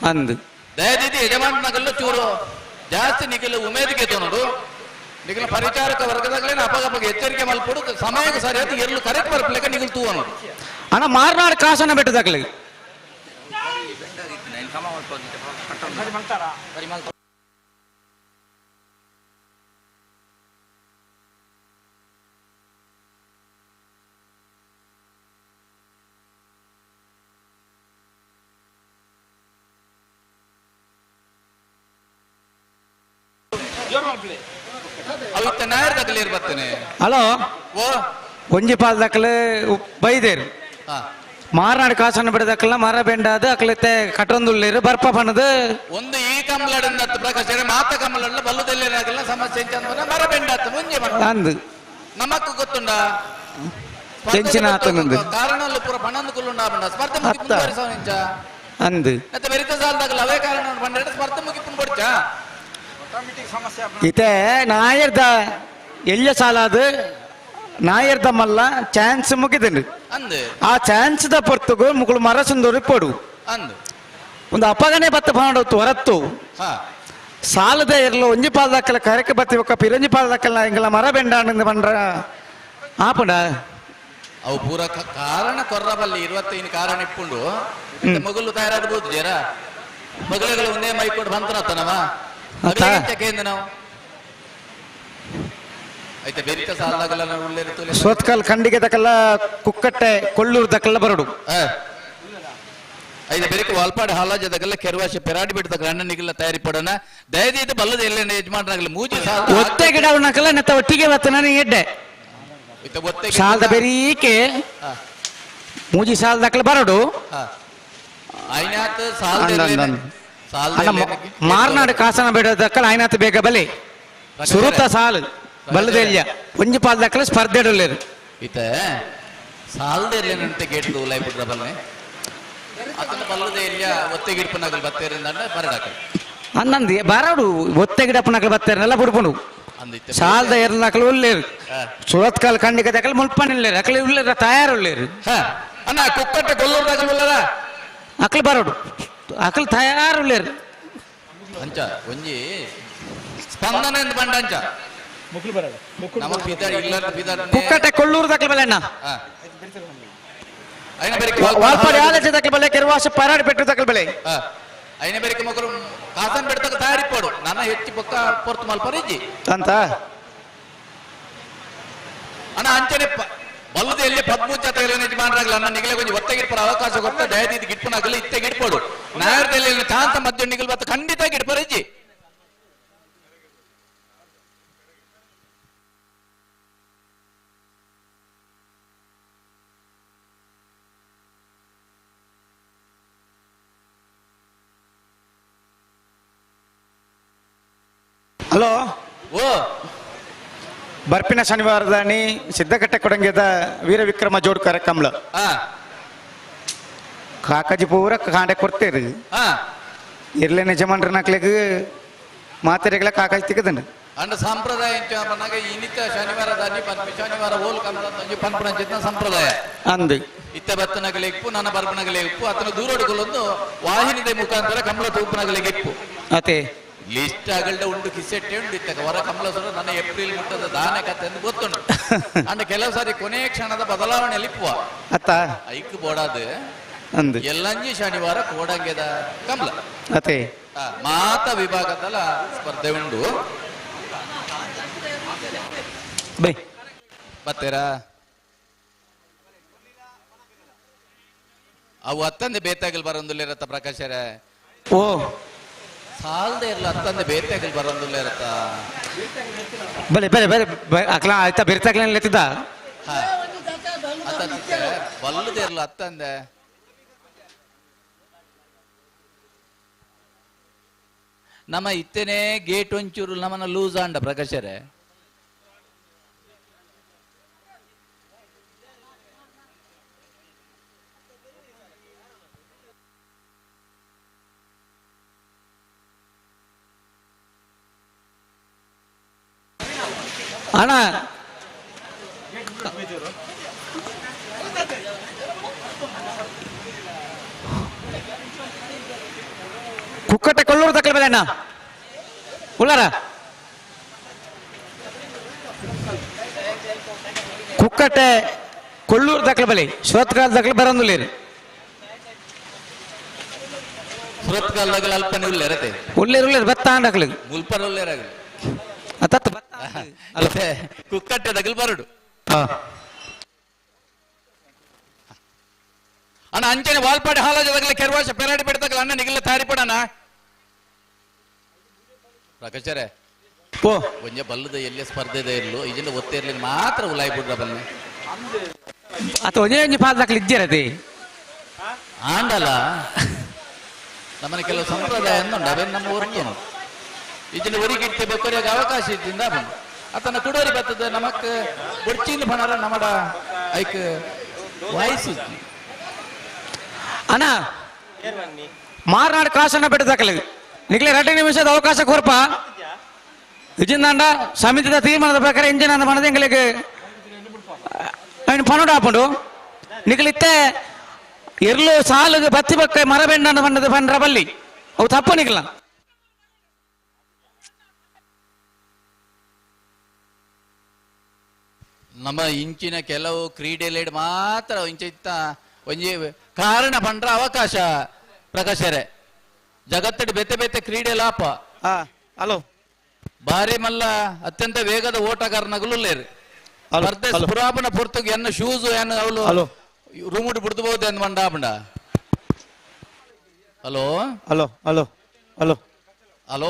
Speaker 12: ಅಂದ್
Speaker 21: ದಯದಿದ್ದು ಯಜಮಾನನಾಗಲ್ಲ ಚೂರು ಜಾಸ್ತಿ ನಿಗಲು ಉಮೇದಿಗೆ ನೋಡು ನಿಗಲ ಪರಿಚಾರಕ ವರ್ಗದಾಗಲೇನೆ ಅಪಗಪಗ ಎಚ್ಚರಿಕೆ ಮಲ್ಪಡು ಸಮಯಕ್ಕೆ ಸರಿಯಾದ ಎರಲು ಕರೆಕ್ಟ್ ಬರ್ಪಲೆಕ್ಕ ನಿಗಲ್ ತೂ ಅನ್ನೋದು
Speaker 12: ಅಣ್ಣ ಮಾರ್ನಾಡು ಕಾಸನ್ನ ಬೆಟ್ಟದಾಗಲಿ
Speaker 21: ಅವಿತ್ತ ನಾಯರ್ದಾಗಲಿ ಬರ್ತೇನೆ
Speaker 12: ಹಲೋ
Speaker 21: ಓ
Speaker 12: ಒಂಜಿ ಪಾಲ್ದಕ್ಕಲು ಬೈದೇರು ಮಾರ್ನಾಡು ಕಾಸನ್ನ ಬಿಡದಕ್ಕಲ್ಲ ಮರ ಬೆಂಡಾದ ಅಕ್ಲತ್ತೆ ಕಟ್ಟೊಂದುಳ್ಳೇರು ಬರ್ಪ ಪಣದು
Speaker 21: ಒಂದು ಈ ಕಮಲಡ ಪ್ರಕಾಶ ಮಾತ ಕಮಲಡ್ಲ ಬಲ್ಲುದೆಲ್ಲ ಸಮಸ್ಯೆ ಮರ ಬೆಂಡಾತ ಮುಂಜೆ
Speaker 12: ಅಂದು
Speaker 21: ನಮಕ್ ಗೊತ್ತುಂಡ
Speaker 12: ಟೆನ್ಷನ್ ಆತನಂದು
Speaker 21: ಕಾರಣಲ್ಲ ಪೂರ ಪಣಂದು ಕುಲ್ಲುಂಡ ಬಂಡ ಸ್ಪರ್ಧೆ ಮುಗಿ ಮುಂದುವರಿಸವನಿಂಚ
Speaker 12: ಅಂದು
Speaker 21: ಮತ್ತೆ ಬೆರಿತ ಸಾಲದಾಗಲ್ಲ ಅವೇ ಕಾರಣ ಬಂಡ ಸ್ಪರ್ಧೆ ಮುಗಿ ಪುಂಬಡ್ಚ
Speaker 12: ಇತ್ತೆ ನಾಯರ್ದ ಎಲ್ಲ ಸಾಲ ಅದು ನಾಯರ್ದ ಮಲ್ಲ ಚಾನ್ಸ್ ಮುಗಿದನು
Speaker 21: ಅಂದು
Speaker 12: ಆ ಚಾನ್ಸ್ ದ ಪೊರ್ತುಗು ಮುಗುಳು ಮರ ಸುಂದರಿ ಪಡು
Speaker 21: ಅಂದು
Speaker 12: ಒಂದು ಅಪಗನೆ ಬತ್ತ ಪಾಡತ್ತು ಹೊರತ್ತು ಸಾಲದ ಇರಲು ಒಂಜಿ ಪಾಲದಕ್ಕಲ ಕರೆಕೆ ಬತ್ತಿ ಒಕ್ಕ ಪಿರಂಜಿ ಪಾಲದಕ್ಕಲ್ಲ ಇಂಗಲ ಮರ ಬೆಂಡ ಬಂಡ್ರ ಆಪುಂಡ
Speaker 21: ಅವು ಪೂರ ಕಾರಣ ಕೊರ್ರಬಲ್ಲಿ 25 ಕಾರಣ ಇಪ್ಪುಂಡು ಮಗಲು ತಯಾರಾಗಬಹುದು ಜರ ಮಗಳುಗಳು ಒಂದೇ ಮೈಕೊಂಡು ಬಂತನತ್ತನವ ಕೇಂದ್ರ ನಾವು ಆಯ್ತಾ ಬೆರಿತ ಸಾಲದಾಗಲ್ಲ ಉಳ್ಳೇರಿತು
Speaker 12: ಸೋತ್ಕಲ್ ಖಂಡಿಗೆ ದಕ್ಕಲ್ಲ ಕುಕ್ಕಟ್ಟೆ ಕೊಲ್ಲೂರು ದಕ್ಕಲ್ಲ ಬರಡು
Speaker 21: ಐದು ಬೆರಿಕೆ ವಾಲ್ಪಾಡಿ ಹಾಲಾಜದಕ್ಕೆಲ್ಲ ಕೆರವಾಶೆ ಪೆರಾಡಿ ಬಿಡ್ತಕ್ಕ ಅಣ್ಣನಿಗೆಲ್ಲ ತಯಾರಿ ಪಡೋಣ ದಯದಿ ಇದು ಬಲ್ಲದ ಎಲ್ಲ ಯಜಮಾನರಾಗಲಿ ಮೂಜಿ ಸಾಲ
Speaker 12: ಒತ್ತೆ ಗಿಡ ಉಣ್ಣಕಲ್ಲ ನೆತ್ತ ಒಟ್ಟಿಗೆ ಬತ್ತ ನಾನು ಎಡ್ಡೆ ಸಾಲದ ಬೆರೀಕೆ ಮೂಜಿ ಸಾಲದಕ್ಕಲ್ಲ ಬರಡು
Speaker 21: ಆಯ್ನಾತ್ ಸಾಲ
Speaker 12: ಮಾರ್ನಾಡು ಕಾಸನ ಬಿಡೋದಕ್ಕಲ್ಲ ಆಯ್ನಾತ್ ಬೇಗ ಬಲೆ ಸುರುತ ಸಾಲು ಬಲ್ಲದೆಲ್ಲ ಒಂಜಿ ಪಾಲ್ದಕ್ಕಲ್ಲ ಸ್ಪರ್ಧೆ ಇಡಲೇರು
Speaker 21: ಇತ ಸಾಲದ ಎಲ್ಲೇನಂತೆ ಗೇಟ್ ಲೈ ಬಿಡ್ರ ಬಲ್ಲೆ ಅದನ್ನ ಬಲ್ಲದೆ ಇಲ್ಲ ಒತ್ತೆ ಗಿಡ್ಪನಾಗಲ್ ಬತ್ತೇರಿಂದ ಬರಡಾಕ
Speaker 12: ಅನ್ನಂದಿ ಬರಡು ಒತ್ತೆ ಗಿಡಪ್ಪನಕ್ಕಲ್ಲ ಬತ್ತೇರನೆಲ್ಲ ಬಿಡ್ಕೊಂಡು ಸಾಲದ ಎರನಕ್ಕಲು ಉಳ್ಳೇರು ಸುರತ್ಕಾಲ್ ಖಂಡಿಗೆ ದಕ್ಕಲ್ಲ ಮುಲ್ಪನಿಲ್ಲೇರು ಅಕ್ಕಲಿ ಉಳ್ಳೇರ ತಯಾರು ಉಳ್ಳೇರು
Speaker 21: ಅಣ್ಣ ಕುಕ್ಕಟ್ಟೆ ಕೊಲ್ಲೂರ್ದಾಗ ಉಳ್ಳದ
Speaker 12: ಅಕ್ಕಲು ಬರಡು ಅಕ್ಕಲು ತಯಾರು ಉಳ್ಳೇರು
Speaker 21: ಅಂಚ ಒಂಜಿ ಸ್ಪಂದನ ಎಂದು ಬಂಡ ಅಂಚ ನಮ್ಮ ಪಿದಾಡಿ ಇಲ್ಲ ಪಿದಾಡಿ
Speaker 12: ಕುಕ್ಕಟ್ಟೆ ಕೊಲ್ಲೂರು ದಕ್ಕಲ ಬಲೆ ಅಣ್ಣ ವಾಲ್ಪಾಡಿ ಆಲೋಚನೆ ದಕ್ಕಲ ಬಲೆ ಕೆರವಾಶ ಪರಾಡಿ ಪೆಟ್ಟು ದಕ್ಕಲ ಬಲೆ
Speaker 21: అయిన బెరికి మొకరు కాసన్ పెడతకు తయారిపోడు నాన్న హెచ్చి పక్క పొర్తు మల్పరిజి
Speaker 12: ಅಂತ
Speaker 21: ಅಣ್ಣ ಅಂಚನೆ ಬಲ್ಲದೆ ಎಲ್ಲಿ 13 ಜೊತೆಗಳ ಯಜಮಾನರಾಗಲ್ಲ ಅಣ್ಣ ನಿಗಲೆ ಕೊಂಚ ಒತ್ತೆ ಗಿಡ್ಪರ ಅವಕಾಶ ಕೊಟ್ಟ ದಯದಿ ಇದು ಗಿಡ್ಪನಾಗಲ್ಲ ಇತ್ತೆ ಗಿಡ್ಪೋಡು ನಾಯರ್ದಲ್ಲಿ ಚಾಂತ ಮಧ್ಯ ನಿಗಲ್ ಬತ್ತ ಖಂಡಿತ ಗಿಡ್ಪರಿಜಿ
Speaker 12: ಹಲೋ
Speaker 21: ಓ
Speaker 12: ಬರ್ಪಿನ ಶನಿವಾರದಾನಿ ಸಿದ್ದಗಟ್ಟೆ ಕೊಡಂಗೆದ ವೀರ ವಿಕ್ರಮ ಜೋಡ್ಕರ ಕಮಲ ಕಾಕಾಜಿ ಪೂರ ಕಾಂಡೆ ಕೊಡ್ತೇರಿ ಇರ್ಲೆ ನಿಜಮಂಡ್ರ ನಕ್ಲೆಗ್ ಮಾತೆರೆಗಳ ಕಾಕಾಜಿ ತಿಕ್ಕದಂಡು
Speaker 21: ಅಂಡ ಸಂಪ್ರದಾಯ ಪನ್ನಾಗ ಇನ್ನಿತ ಶನಿವಾರ ದಾಟಿ ಶನಿವಾರ ಓಲ್ ಕನ್ನಡ ಪನ್ಪುಣ ಚಿತ್ನ ಸಂಪ್ರದಾಯ
Speaker 12: ಅಂದು
Speaker 21: ಇತ್ತ ಬತ್ತನಗಲೆ ಇಪ್ಪು ನನ್ನ ಬರ್ಪನಗಲೆ ಇಪ್ಪು ಅತನ ದೂರೋಡಿಕೊಳ್ಳೊಂದು ವಾಹಿನಿದೆ ಮುಖಾಂತರ ಕಮಲ ತೂಪನಗಲೆಗೆ ಇಪ್ಪು
Speaker 12: ಅತೆ
Speaker 21: ಲಿಸ್ಟ್ ಆಗಲ್ಡೆ ಉಂಡು ಕಿಸೆಟ್ಟೆ ಉಂಡು ಇತ್ತ ಹೊರ ಕಮಲ ಸುರ ನನ್ನ ಏಪ್ರಿಲ್ ಮುಟ್ಟದ ದಾನ ಕತೆ ಎಂದು ಗೊತ್ತುಂಟು ಅಂಡ ಕೆಲವು ಸಾರಿ ಕೊನೆಯ ಕ್ಷಣದ ಬದಲಾವಣೆಯಲ್ಲಿ ಇಪ್ಪುವ
Speaker 12: ಅತ್ತ
Speaker 21: ಐಕ್ ಬೋಡಾದು
Speaker 12: ಅಂದು
Speaker 21: ಎಲ್ಲಂಜಿ ಶನಿವಾರ ಕೋಡಂಗೆದ ಕಮಲ
Speaker 12: ಅತೆ
Speaker 21: ಮಾತ ವಿಭಾಗದಲ್ಲ ಸ್ಪರ್ಧೆ ಉಂಡು
Speaker 12: ಬೈ
Speaker 21: ಬತ್ತೇರಾ ಅವು ಅತ್ತಂದೆ ಬೇತಾಗಲ್ ಬರಂದುಲ್ಲ ಇರತ್ತ ಪ್ರಕಾಶರ
Speaker 12: ಓ
Speaker 21: ಸಾಲ್ದೆ ಇರಲ್ಲ ಅತ್ತಂದೆ ಬೇತಾಗಲ್ ಬರಂದುಲ್ಲ ಇರತ್ತ
Speaker 12: ಬಲೆ ಬಲೆ ಬಲೆ ಅಕ್ಲ ಆಯ್ತಾ ಬೆರ್ತಾಗ್ಲ ಲೆತ್ತಿದ್ದ
Speaker 21: ಅತ್ತ ಬಲ್ಲದೆ ಇರಲ್ಲ ಅತ್ತಂದೆ ನಮ್ಮ ಇತ್ತೇನೆ ಗೇಟ್ ಒಂಚೂರು ನಮ್ಮನ್ನ ಲೂಸ್ ಆಂಡ ಪ್ರಕಾಶರೇ
Speaker 12: ಅಣ್ಣ ಕುಕ್ಕಟ್ಟೆ ಕೊಳ್ಳೂರು ತಕ್ಕಲ ಬೆಲೆ ಅಣ್ಣ ಉಳ್ಳಾರ ಕುಕ್ಕಟ್ಟೆ ಕೊಳ್ಳೂರು ದಕ್ಕಲ ಬಲಿ ಶ್ರೋತ್ಕಾಲ ದಕ್ಕಲ ಬರಂದುಲ್ಲೇರು
Speaker 21: ಸುರತ್ಕಾಲದಾಗ ಅಲ್ಪನೆ ಉಲ್ಲೇರತೆ
Speaker 12: ಉಳ್ಳೇರು ಬತ್ತ ಅಂಡಕ್ಲಿ
Speaker 21: ಮುಲ್ಪನ ಉಲ್ಲೇರಾಗಲಿ
Speaker 12: ಅತ್ತ
Speaker 21: ಅಲ್ಲೇ ಕುಕ್ಕಟ್ಟೆ ದಗಲ್ ಬರಡು ಅಣ್ಣ ಅಂಚನೆ ವಾಲ್ಪಾಡಿ ಹಾಲಾಜದಾಗಲೇ ಕೆರವಾಶ ಪೆರಾಡಿ ಬಿಡ್ದಾಗಲ ಅಣ್ಣ ನಿಗಲ ತಾರಿ ಪಡಣ ಪ್ರಕಾಶರೇ
Speaker 12: ಓ
Speaker 21: ಒಂಜ ಬಲ್ಲದ ಎಲ್ಲೇ ಸ್ಪರ್ಧೆದ ಇರ್ಲು ಈಜಿಂದ ಒತ್ತೇ ಇರ್ಲಿ ಮಾತ್ರ ಉಲಾಯಿ ಬಿಡ್ರ ಬನ್ನಿ
Speaker 12: ಅತ್ತ ಒಂದೇ ಒಂಜಿ ಪಾದ ದಕ್ಕಲ ಇದ್ದೀರದೆ
Speaker 21: ಆಂಡಲ್ಲ ನಮ್ಮನೆ ಕೆಲವು ಸಂಪ್ರದಾಯ ಅನ್ನೊಂಡು ಅವೇನು ನಮ್ಮ ಹೊರತು ಈಜಿನ ಒರಿಗಿಟ್ಟೆ ಬೊಕ್ಕರಿಯಾಗ ಅವಕಾಶ ಇದ್ದಿಂದ ಬಂದು ಅತನ ಕುಡೋರಿ ಬರ್ತದ ನಮಕ್ ಬೊಡ್ಚಿನ ಪಣರ ನಮ್ಮಡ ಐಕ್ ವಾಯ್ಸು
Speaker 12: ಅಣ್ಣ ಮಾರ್ನಾಡು ಕಾಸನ್ನ ಬಿಟ್ಟು ದಕ್ಕಲ ನಿಗ್ಲೆ 2 ನಿಮಿಷದ ಅವಕಾಶ ಕೊರಪ ಇಜಿಂದಾಂಡ ಸಮಿತಿದ ತೀರ್ಮಾನದ ಪ್ರಕಾರ ಇಂಜಿನ ಮನದ ಎಂಗಳಿಗೆ ಪಣೋಡು ಹಾಪುಂಡು ನಿಗಲಿತ್ತೆ ಇರ್ಲು ಸಾಲು ಬತ್ತಿ ಬಕ್ಕ ಮರಬೆಂಡ ಬಣ್ಣದ ಪಂಡ್ರ ಬಲ್ಲಿ ಅವು ತಪ್ಪು ನಿಗಲ
Speaker 21: ನಮ್ಮ ಇಂಚಿನ ಕೆಲವು ಕ್ರೀಡೆಲೆಡ್ ಮಾತ್ರ ಇಂಚ ಇತ್ತ ಒಂಜಿ ಕಾರಣ ಪಂಡ್ರ ಅವಕಾಶ ಪ್ರಕಾಶರೇ ಜಗತ್ತಡಿ ಬೆತ್ತೆ ಬೆತ್ತೆ ಕ್ರೀಡೆ ಲಾಪ
Speaker 12: ಹಲೋ
Speaker 21: ಬಾರಿ ಮಲ್ಲ ಅತ್ಯಂತ ವೇಗದ ಓಟಗಾರನಗಲು ಲೇರು ಸ್ಪರ್ಧೆ ಪುರಾಪನ ಪುರ್ತಗ ಎನ್ನ ಶೂಸ್ ಎನ್ನ ಅವಳು ರೂಮುಡ್ ಬಿಡ್ತಬಹುದು ಎಂದು ಮಂಡಾಪಂಡ hello
Speaker 12: hello hello hello
Speaker 21: hello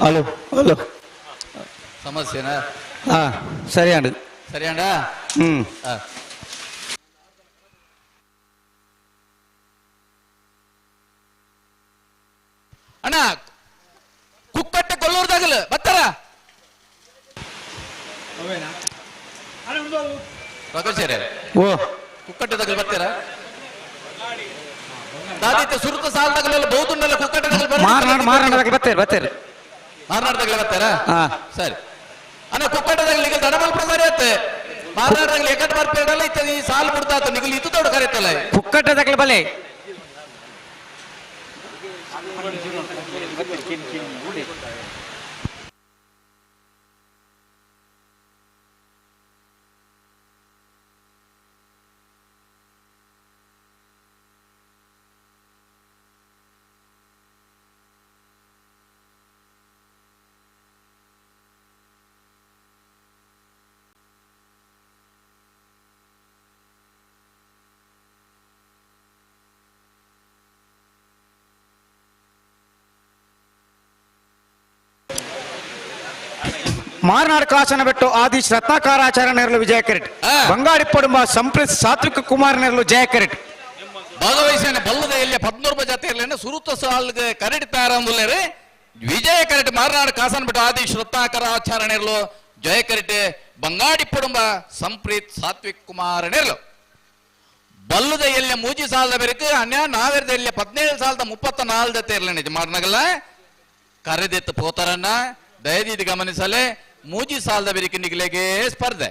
Speaker 12: hello hello
Speaker 21: ಸಮಸ್ಯೆನಾ
Speaker 12: ಹಾ ಸರಿ ಅಂಡು
Speaker 21: ಸರಿ ಅಂಡ ಅಣ್ಣ ಕುಕ್ಕಟ್ಟೆ ಕೊಲ್ಲೂರ್ದಾಗಲು ಬತ್ತಾರ ಪ್ರಕಾಶರೇ
Speaker 12: ಓ
Speaker 21: ಕುಕ್ಕಟ್ಟೆದಾಗಲು ಬರ್ತೀರಾ ದಾದಿತ್ಯ ಸುರುತ ಸಾಲದಾಗಲೆಲ್ಲ ಬಹುತುಂಡೆಲ್ಲ ಕುಕ್ಕಟ್ಟೆದಾಗಲು
Speaker 12: ಮಾರ್ನಾಡು ಬತ್ತೇರು ಬತ್ತೇರು
Speaker 21: ಮಾರ್ನಾಡ್ದಾಗಲೇ ಬರ್ತಾರಾ ಸರಿ ಅಣ್ಣ ಕುಕ್ಕಟ್ಟದಾಗಲಿ ಈಗ ದಡಬಲ್ ಪ್ರಸಾರ ಇರುತ್ತೆ ಮಾರ್ನಾಡ್ದಾಗಲಿ ಎಕಟ್ ಬರ್ಪೇಡಲ್ಲ ಇತ್ತ ಈ ಸಾಲು ಬಿಡ್ತಾ ನಿಗಲ್ ಇದು ದೊಡ್ಡ ಕರೆಯುತ್ತಲ್ಲ
Speaker 12: ಕುಕ್ಕಟ್ಟದಾಗಲಿ ಬಲೆ ಮಾರ್ನಾಡು ಕಾಸನ ಬಿಟ್ಟು ಆದೀಶ್ ರತ್ನಾಕಾರಾಚಾರ್ಯ ನೆರಳು ವಿಜಯ ಕೆರೆಟ್ ಬಂಗಾಡಿ ಪಡುಂಬ ಸಂಪ್ರೀತ್ ಸಾತ್ವಿಕ ಕುಮಾರ್ ನೆರಳು ಜಯ ಕೆರೆಟ್
Speaker 21: ಭಾಗವಹಿಸಿನ ಬಲ್ಲದ ಎಲ್ಲಿ 14 ಜಾತಿ ಇರಲಿಲ್ಲ ಸುರುತ ಸಾಲ್ಗೆ ಕರೆಡ್ತಾರ ಅಂದುಲ್ಲೇರಿ ವಿಜಯ ಕರೆಟ್ ಮಾರ್ನಾಡು ಕಾಸನ ಬಿಟ್ಟು ಆದೀಶ್ ರತ್ನಾಕರಾಚಾರ್ಯ ನೆರಳು ಜಯ ಕರೆಟ್ ಬಂಗಾಡಿ ಪಡುಂಬ ಸಂಪ್ರೀತ್ ಸಾತ್ವಿಕ್ ಕುಮಾರ್ ನೆರಳು ಬಲ್ಲುದ ಎಲ್ಲ ಮೂಜಿ ಸಾಲದ ಬೆರಕು ಅನ್ಯ ನಾವೆರ್ದ ಎಲ್ಲ 17 ತೇರ್ಲನೆ ಮಾರ್ನಗಲ್ಲ ಕರೆದೆತ್ತು ಪೋತರನ್ನ ದಯದೀದು ಗಮನಿಸಲೆ ಮೂಜಿ ಸಾಲದ ಬೆರಕು ನಿಗಲೆಗೆ ಸ್ಪರ್ಧೆ.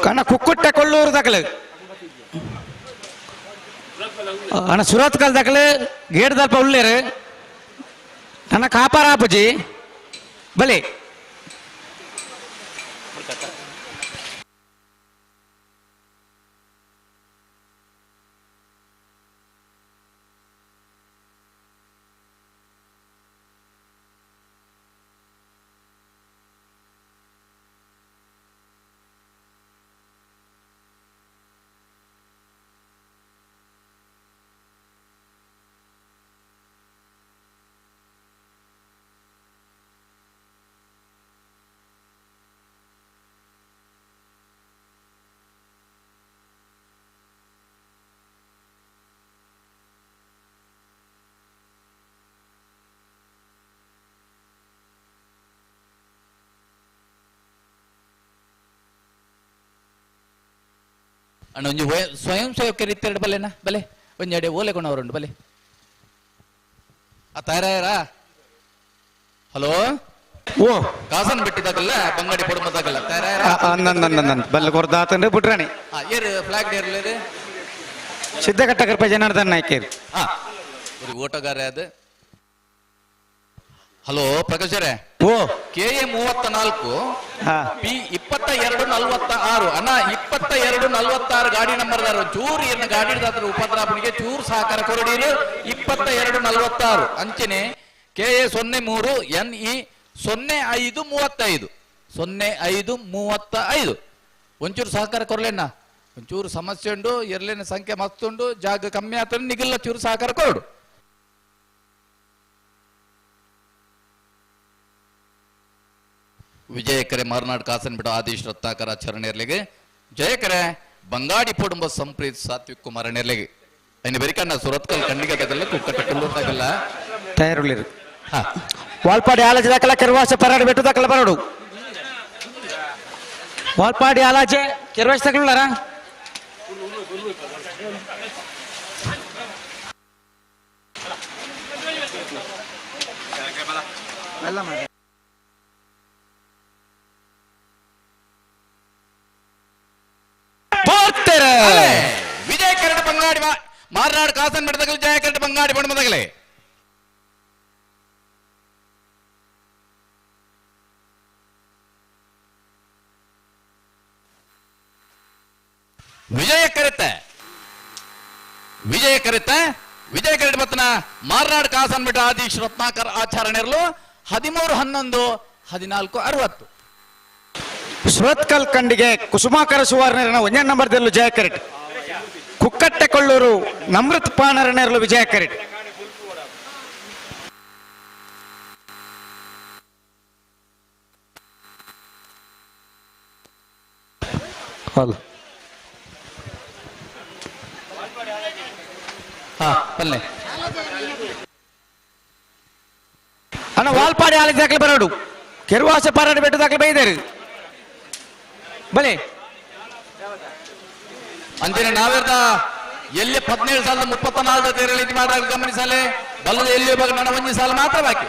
Speaker 12: ಕಣ ಕುಕ್ಕುಟ್ಟೆ ಕೊಳ್ಳೂರು ದಕಲು ಅಣ್ಣ ಸುರತ್ ಕಲ್ ದಕಲು ಗೇಟ್ ದಲ್ಪ ಉಳ್ಳೇರು ನನ್ನ ಕಾಪಾರಾಪಜಿ ಬಲಿ
Speaker 21: ಅಣ್ಣ ಒಂಜಿ ಸ್ವಯಂ ಸೇವಕರು ಇತ್ತೆರಡು ಬಲ್ಲೆನಾ ಬಲೆ ಒಂಜೆಡೆ ಓಲೆ ಕೊಂಡವರುಂಡು ಬಲೆ ಆ ತಯಾರ ಹಲೋ
Speaker 12: ಓ
Speaker 21: ಕಾಸನ್ ಬಿಟ್ಟಿದಾಗಲ್ಲ ಬಂಗಾಡಿ ಕೊಡುಮದಾಗಲ್ಲ ತಯಾರ
Speaker 12: ಬಲ್ಲ ಕೊರ್ದಾತಂದ್ರೆ ಬಿಟ್ರಾಣಿ
Speaker 21: ಏರು ಫ್ಲಾಗ್ ಡೇರ್ಲೇರು
Speaker 12: ಸಿದ್ದಘಟ್ಟ ಜನಾರ್ದನ್ ನಾಯ್ಕೇರಿ
Speaker 21: ஒரு ಓಟಗಾರ ಅದು ಹಲೋ ಪ್ರಕಾಶರೇ
Speaker 12: ಓ
Speaker 21: KA 34 P 2246 ಅಣ್ಣ 2246 ಗಾಡಿ ನಂಬರ್ ಚೂರು ಏನ ಗಾಡಿ ಹಿಡಿದಾತ್ರ ಉಪದ್ರಾಪನಿಗೆ ಚೂರು ಸಹಕಾರ ಕೊರಡೀರು 2246 ಅಂಚನೆ KA 03 NE 0535 0535 ಒಂಚೂರು ಸಹಕಾರ ಕೊರಲೇನ ಒಂಚೂರು ಸಮಸ್ಯೆ ಉಂಡು ಎರ್ಲೇನ ಸಂಖ್ಯೆ ಮಸ್ತುಂಡು ಜಾಗ ಕಮ್ಮಿ ಆತ ನಿಗಿಲ್ಲ ಚೂರು ಸಹಕಾರ ಕೊರಡು ವಿಜಯಕರೆ ಮಾರ್ನಾಡ್ ಕಾಸನ್ಬಿಟ್ಟು ಆದೇಶ್ ರತ್ನಾಕರ ಆಚರಣೆಯರ್ಲೆಗೆ ಜಯಕರೆ ಬಂಗಾಡಿ ಪೊಡುಂಬ ಸಂಪ್ರೀತ್ ಸಾತ್ವಿಕ್ ಕುಮಾರ ನೆರ್ಲೆಗೆ ಅಯ್ಯ ಬೆರಿಕಣ್ಣ ಸುರತ್ಕಲ್ ಕಣ್ಣಿಗದಲ್ಲ ಕುಕ್ಕಟ್ಟಲ್ಲ
Speaker 12: ತಯಾರುಳ್ಳಿರು ವಾಲ್ಪಾಡಿ ಆಲಾಜೆ ದಾಖಲ ಕೆರವಾಸ ಪರಾಡಿ ಬೆಟ್ಟು ದಾಖಲ ಬರೋಡು ವಾಲ್ಪಾಡಿ ಆಲಾಜೆ ಕೆರವಾಸ ತಗೊಳ್ಳಾರ
Speaker 21: ವಿಜಯ ಕರಡ ಬಂಗಾಡಿ ಮಾರ್ನಾಡ್ ಕಾಸನ್ ಬಿಡದಗಲು ಜಯ ಕರಡ ಬಂಗಾಡಿ ಬಣ್ಮದಗಲೇ ವಿಜಯ ವಿಜಯ ಕರಡ ಬತ್ತನ ಮಾರ್ನಾಡ್ ಕಾಸನ್ ಬಿಟ್ಟ ಆದೀಶ್ ರತ್ನಾಕರ್ ಆಚರಣೆರ್ಲು 13-11-14-60
Speaker 12: ಸುರತ್ಕಲ್ ಕಂಡಿಗೆ ಕುಸುಮಾಕರ ಸುವರ್ಣರನ ಒಂದೇ ನಂಬರ್ದಲ್ಲೂ ಜಯ ಕರೆಟ್ ಕುಕ್ಕಟ್ಟೆ ಕೊಳ್ಳೂರು ನಮೃತ್ ಪಾನರನೆರಲು ವಿಜಯ ಕರೆಟ್ ಅಣ್ಣ ವಾಲ್ಪಾಡಿ ಆಲಜಿ ದಾಖಲೆ ಬರೋಡು ಕೆರವಾಸ ಪಾರಾಡಿ ಬೆಟ್ಟು ದಾಖಲೆ ಬೈದಾರೆ ಬಲೆ
Speaker 21: ಅಂಜನೆ ನಾವೆರ್ದ ಎಲ್ಲಿ 17 ತೇರಳಿತಿ ಮಾತ್ರ ಗಮನಿಸಲೆ ಬಲ್ಲದ ಎಲ್ಲಿ ಹೋಗ ನನ್ನ ಒಂಜಿ ಸಾಲ ಮಾತ್ರ ಬಾಕಿ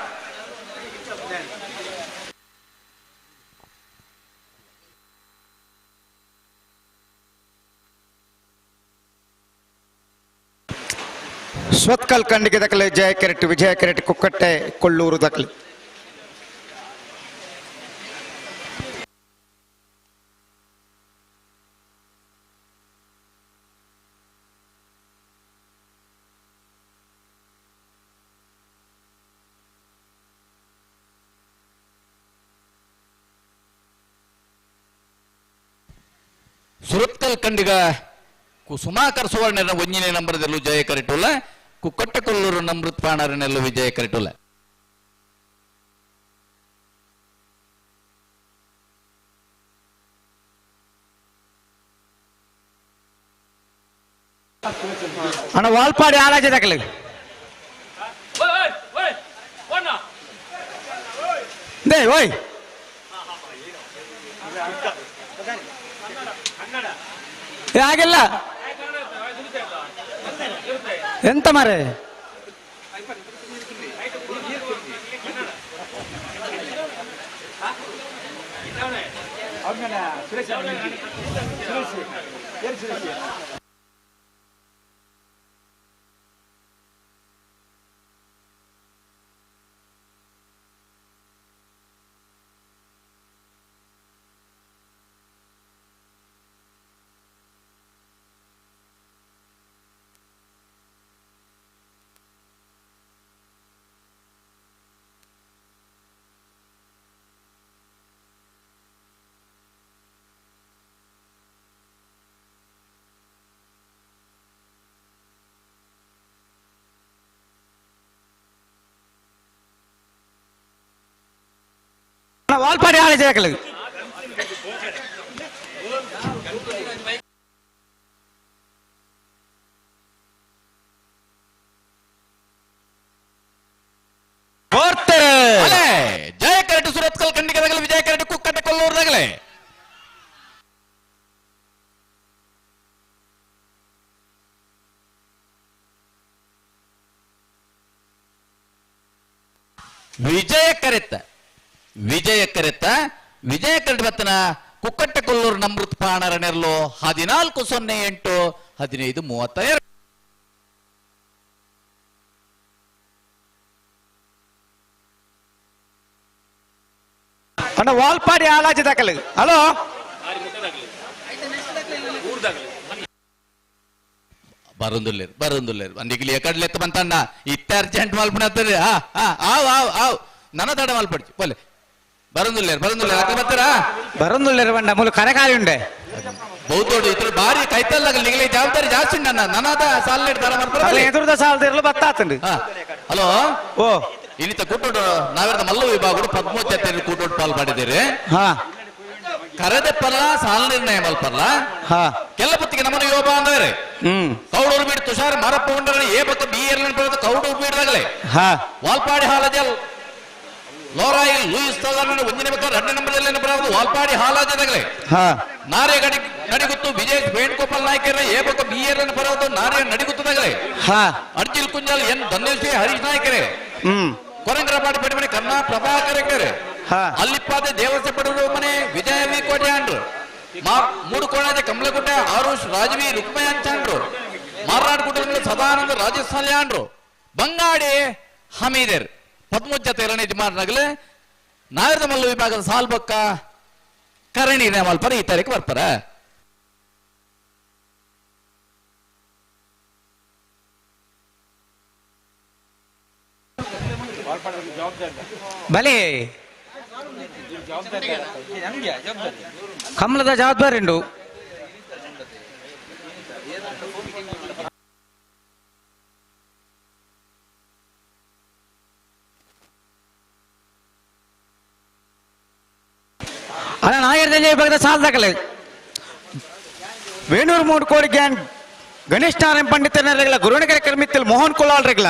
Speaker 12: ಸ್ವತ್ಕಲ್ ಕಂಡಿಗೆ ದಾಖಲೆ ಜಯ ಕೆರೆಟ್ ವಿಜಯ ಕೆರೆಟ್ ಕುಕ್ಕಟ್ಟೆ ಕೊಳ್ಳೂರು ದಾಖಲೆ
Speaker 21: ಸುರತ್ಕಲ್ ಕಂಡಿಗ ಸುಮಾಕರ್ ಸುವರ್ಣನ ಒಂಜಿನೇ ನಂಬರ್ದಲ್ಲೂ ಜಯ ಕರಿಟುಲ್ಲ ಕುಕ್ಕಟ್ಟಕೊಲ್ಲೂರು ನಮೃತ್ ಪಾಣರನೆಲ್ಲೂ ವಿಜಯ ಕರಿಟುಲ್ಲ.
Speaker 12: ಅಣ್ಣ ವಾಲ್ಪಾಡಿ ಆಲಾಜೆ ತಗಲಿ ದೇ ಓಯ್ ಆಗಿಲ್ಲ ಎಂತ ಮಾರೆ ವಾಲ್ಪಾಡಿ ಆಲಾಜೆ ತಗಲಿ
Speaker 21: ಜಯ ಕರೆಕ್ಟ್ ಸುರತ್ಕಲ್ ಖಂಡಿಕದಾಗಲೇ ವಿಜಯ ಕರೆಕ್ಟ್ ಕುಕ್ಕಟ್ಟಕೊಲ್ಲೂರದಾಗಲೇ ವಿಜಯ ಕರೆಕ್ಟ್ ಬತ್ತನ ಕುಕ್ಕಟ್ಟಕೊಲ್ಲೂರು ನಮೃತ್ ಪಾಣರನೆಲ್ಲೋ 14-08-15-32.
Speaker 12: ಅಣ್ಣ ವಾಲ್ಪಾಡಿ ಆಲಾಜೆ ತಗಲಿ ಹಲೋ
Speaker 21: ಬರುಂದುಲ್ಲೇರು ಅಂದಿಗಿಲಿ ಎಕಡ್ಲೆ ಎತ್ತ ಬಂತಣ್ಣ ಇತ್ತ ಅರ್ಜೆಂಟ್ ಮಲ್ಪಣತ್ತರಿ ಆವ್ ನನ್ನ ತಡ ಮಲ್ಪಡ್ಚಿ ಪೊಲೆ ಬರುಂದುಲ್ಲೇರು ಅಕ್ಕ ಬರ್ತಾರಾ
Speaker 12: ಬರಂದುಲ್ಲೇರು ಬಂಡ ಮೂಲ ಕರೆಕಾಲಿ ಉಂಡೆ
Speaker 21: ಬಹುದೊಡ್ಡ ಇದ್ರ ಬಾರಿ ಕೈತಲ್ಲಾಗ ನಿಗಲಿ ಜವಾಬ್ದಾರಿ ಜಾಸ್ತಿ ನನ್ನದ ಸಾಲ ತರ ಮಾಡ್ತಾರೆ
Speaker 12: ಎದುರದ ಸಾಲದಿರಲು ಬತ್ತಾತಂಡು
Speaker 21: ಹಲೋ
Speaker 12: ಓ
Speaker 21: ಇನ್ನಿತ ಕೂಟೋಡು ನಾವೆಲ್ಲ ಮಲ್ಲ ವಿಭಾಗ 13 ಕೂಟೋಡು ಪಾಲ್ ಮಾಡಿದ್ದೀರಿ ಕರೆದೆ ಪರ್ಲ ಸಾಲ ನಿರ್ಣಯ ಮಲ್ಪರ್ಲ ಕೆಲ ಪತ್ತಿಗೆ ನಮ್ಮನ್ನು ಯುವ ಬಾಂಧವರೇ ಕೌಡೂರು ಬೀಡ್ ತುಷಾರ್ ಮಾರಪ್ಪ ಉಂಡ್ರೆ ಏ ಬತ್ತ ಬಿ ಎಲ್ ಕೌಡೂರು ಬೀಡ್ದಾಗಲೇ ವಾಲ್ಪಾಡಿ ಹಾಲಜಲ್ ಲೋರಾಯಿಲ್ ಲೂಯಿಸ್ ತಲ್ಲನ್ನು ಒಂದನೇ ಬೇಕಾದ್ರೆ 2ನೇ ನಂಬರ್ದಲ್ಲಿ ಬರೋದು ವಾಲ್ಪಾಡಿ ಹಾಲಾಜದಾಗಲೇ ನಾರೇ ನಡಿಗುತ್ತು ವಿಜಯ್ ವೇಣುಗೋಪಾಲ್ ನಾಯ್ಕರ ಏ ಬಕ್ಕ ಬಿ ಎಲ್ ಬರೋದು ನಾರೇ ನಡಿಗುತ್ತದಾಗಲೇ ಅರ್ಜಿಲ್ ಕುಂಜಲ್ ಎನ್ ಧನ್ಯಶ್ರೀ ಹರೀಶ್ ನಾಯ್ಕರೇ ಕೊರಂಗರಪಾಡಿ ಪಡಿಮನೆ ಕನ್ನಾ ಪ್ರಭಾಕರಕರೇ ಅಲ್ಲಿಪ್ಪಾದೆ ದೇವಸ್ಥೆ ಪಡೂರು ಮನೆ ವಿಜಯ ವಿ ಕೋಟೆ ಅಂಡ್ರು ಮೂಡು ಕೋಣಾದೆ ಕಮಲಗುಡ್ಡ ಆರುಷ್ ರಾಜವಿ ರುಕ್ಮಯ ಅಂಚಾಂಡ್ರು ಮಾರ್ನಾಡ್ ಗುಡ್ಡ ಸದಾನಂದ ರಾಜಸ್ಥಾನ ಅಂಡ್ರು ಬಂಗಾಡಿ ಹಮೀದರ್ 13 ಯಜಮಾನರಾಗಲೇ ನಾಗರದ ಮಲ್ಲ ವಿಭಾಗದ ಸಾಲ್ಬಕ್ಕ ಕರಣಿ ಮಲ್ಪರ ಈ ತಾರೀಕು ಬರ್ತಾರ
Speaker 12: ಬಲೆ ಕಮಲದ ಜವಾಬ್ದಾರಿ ಉಂಡು ಅಲ್ಲ ನಾಯರ್ದಲ್ಲಿ ಭಾಗದ ಸಾಲದಾಗಲೇ ವೇಣೂರು 3 ಕೋಡಿ ಗ್ಯಾಂಗ್ ಗಣೇಶ್ ನಾರಾಯಣ ಪಂಡಿತನರೆಗಳ ಗುರುವಣಗೆರೆ ಕರ್ಮಿತ್ತಲ್ ಮೋಹನ್ ಕುಲಾಲ್ ರೆಗ್ಲ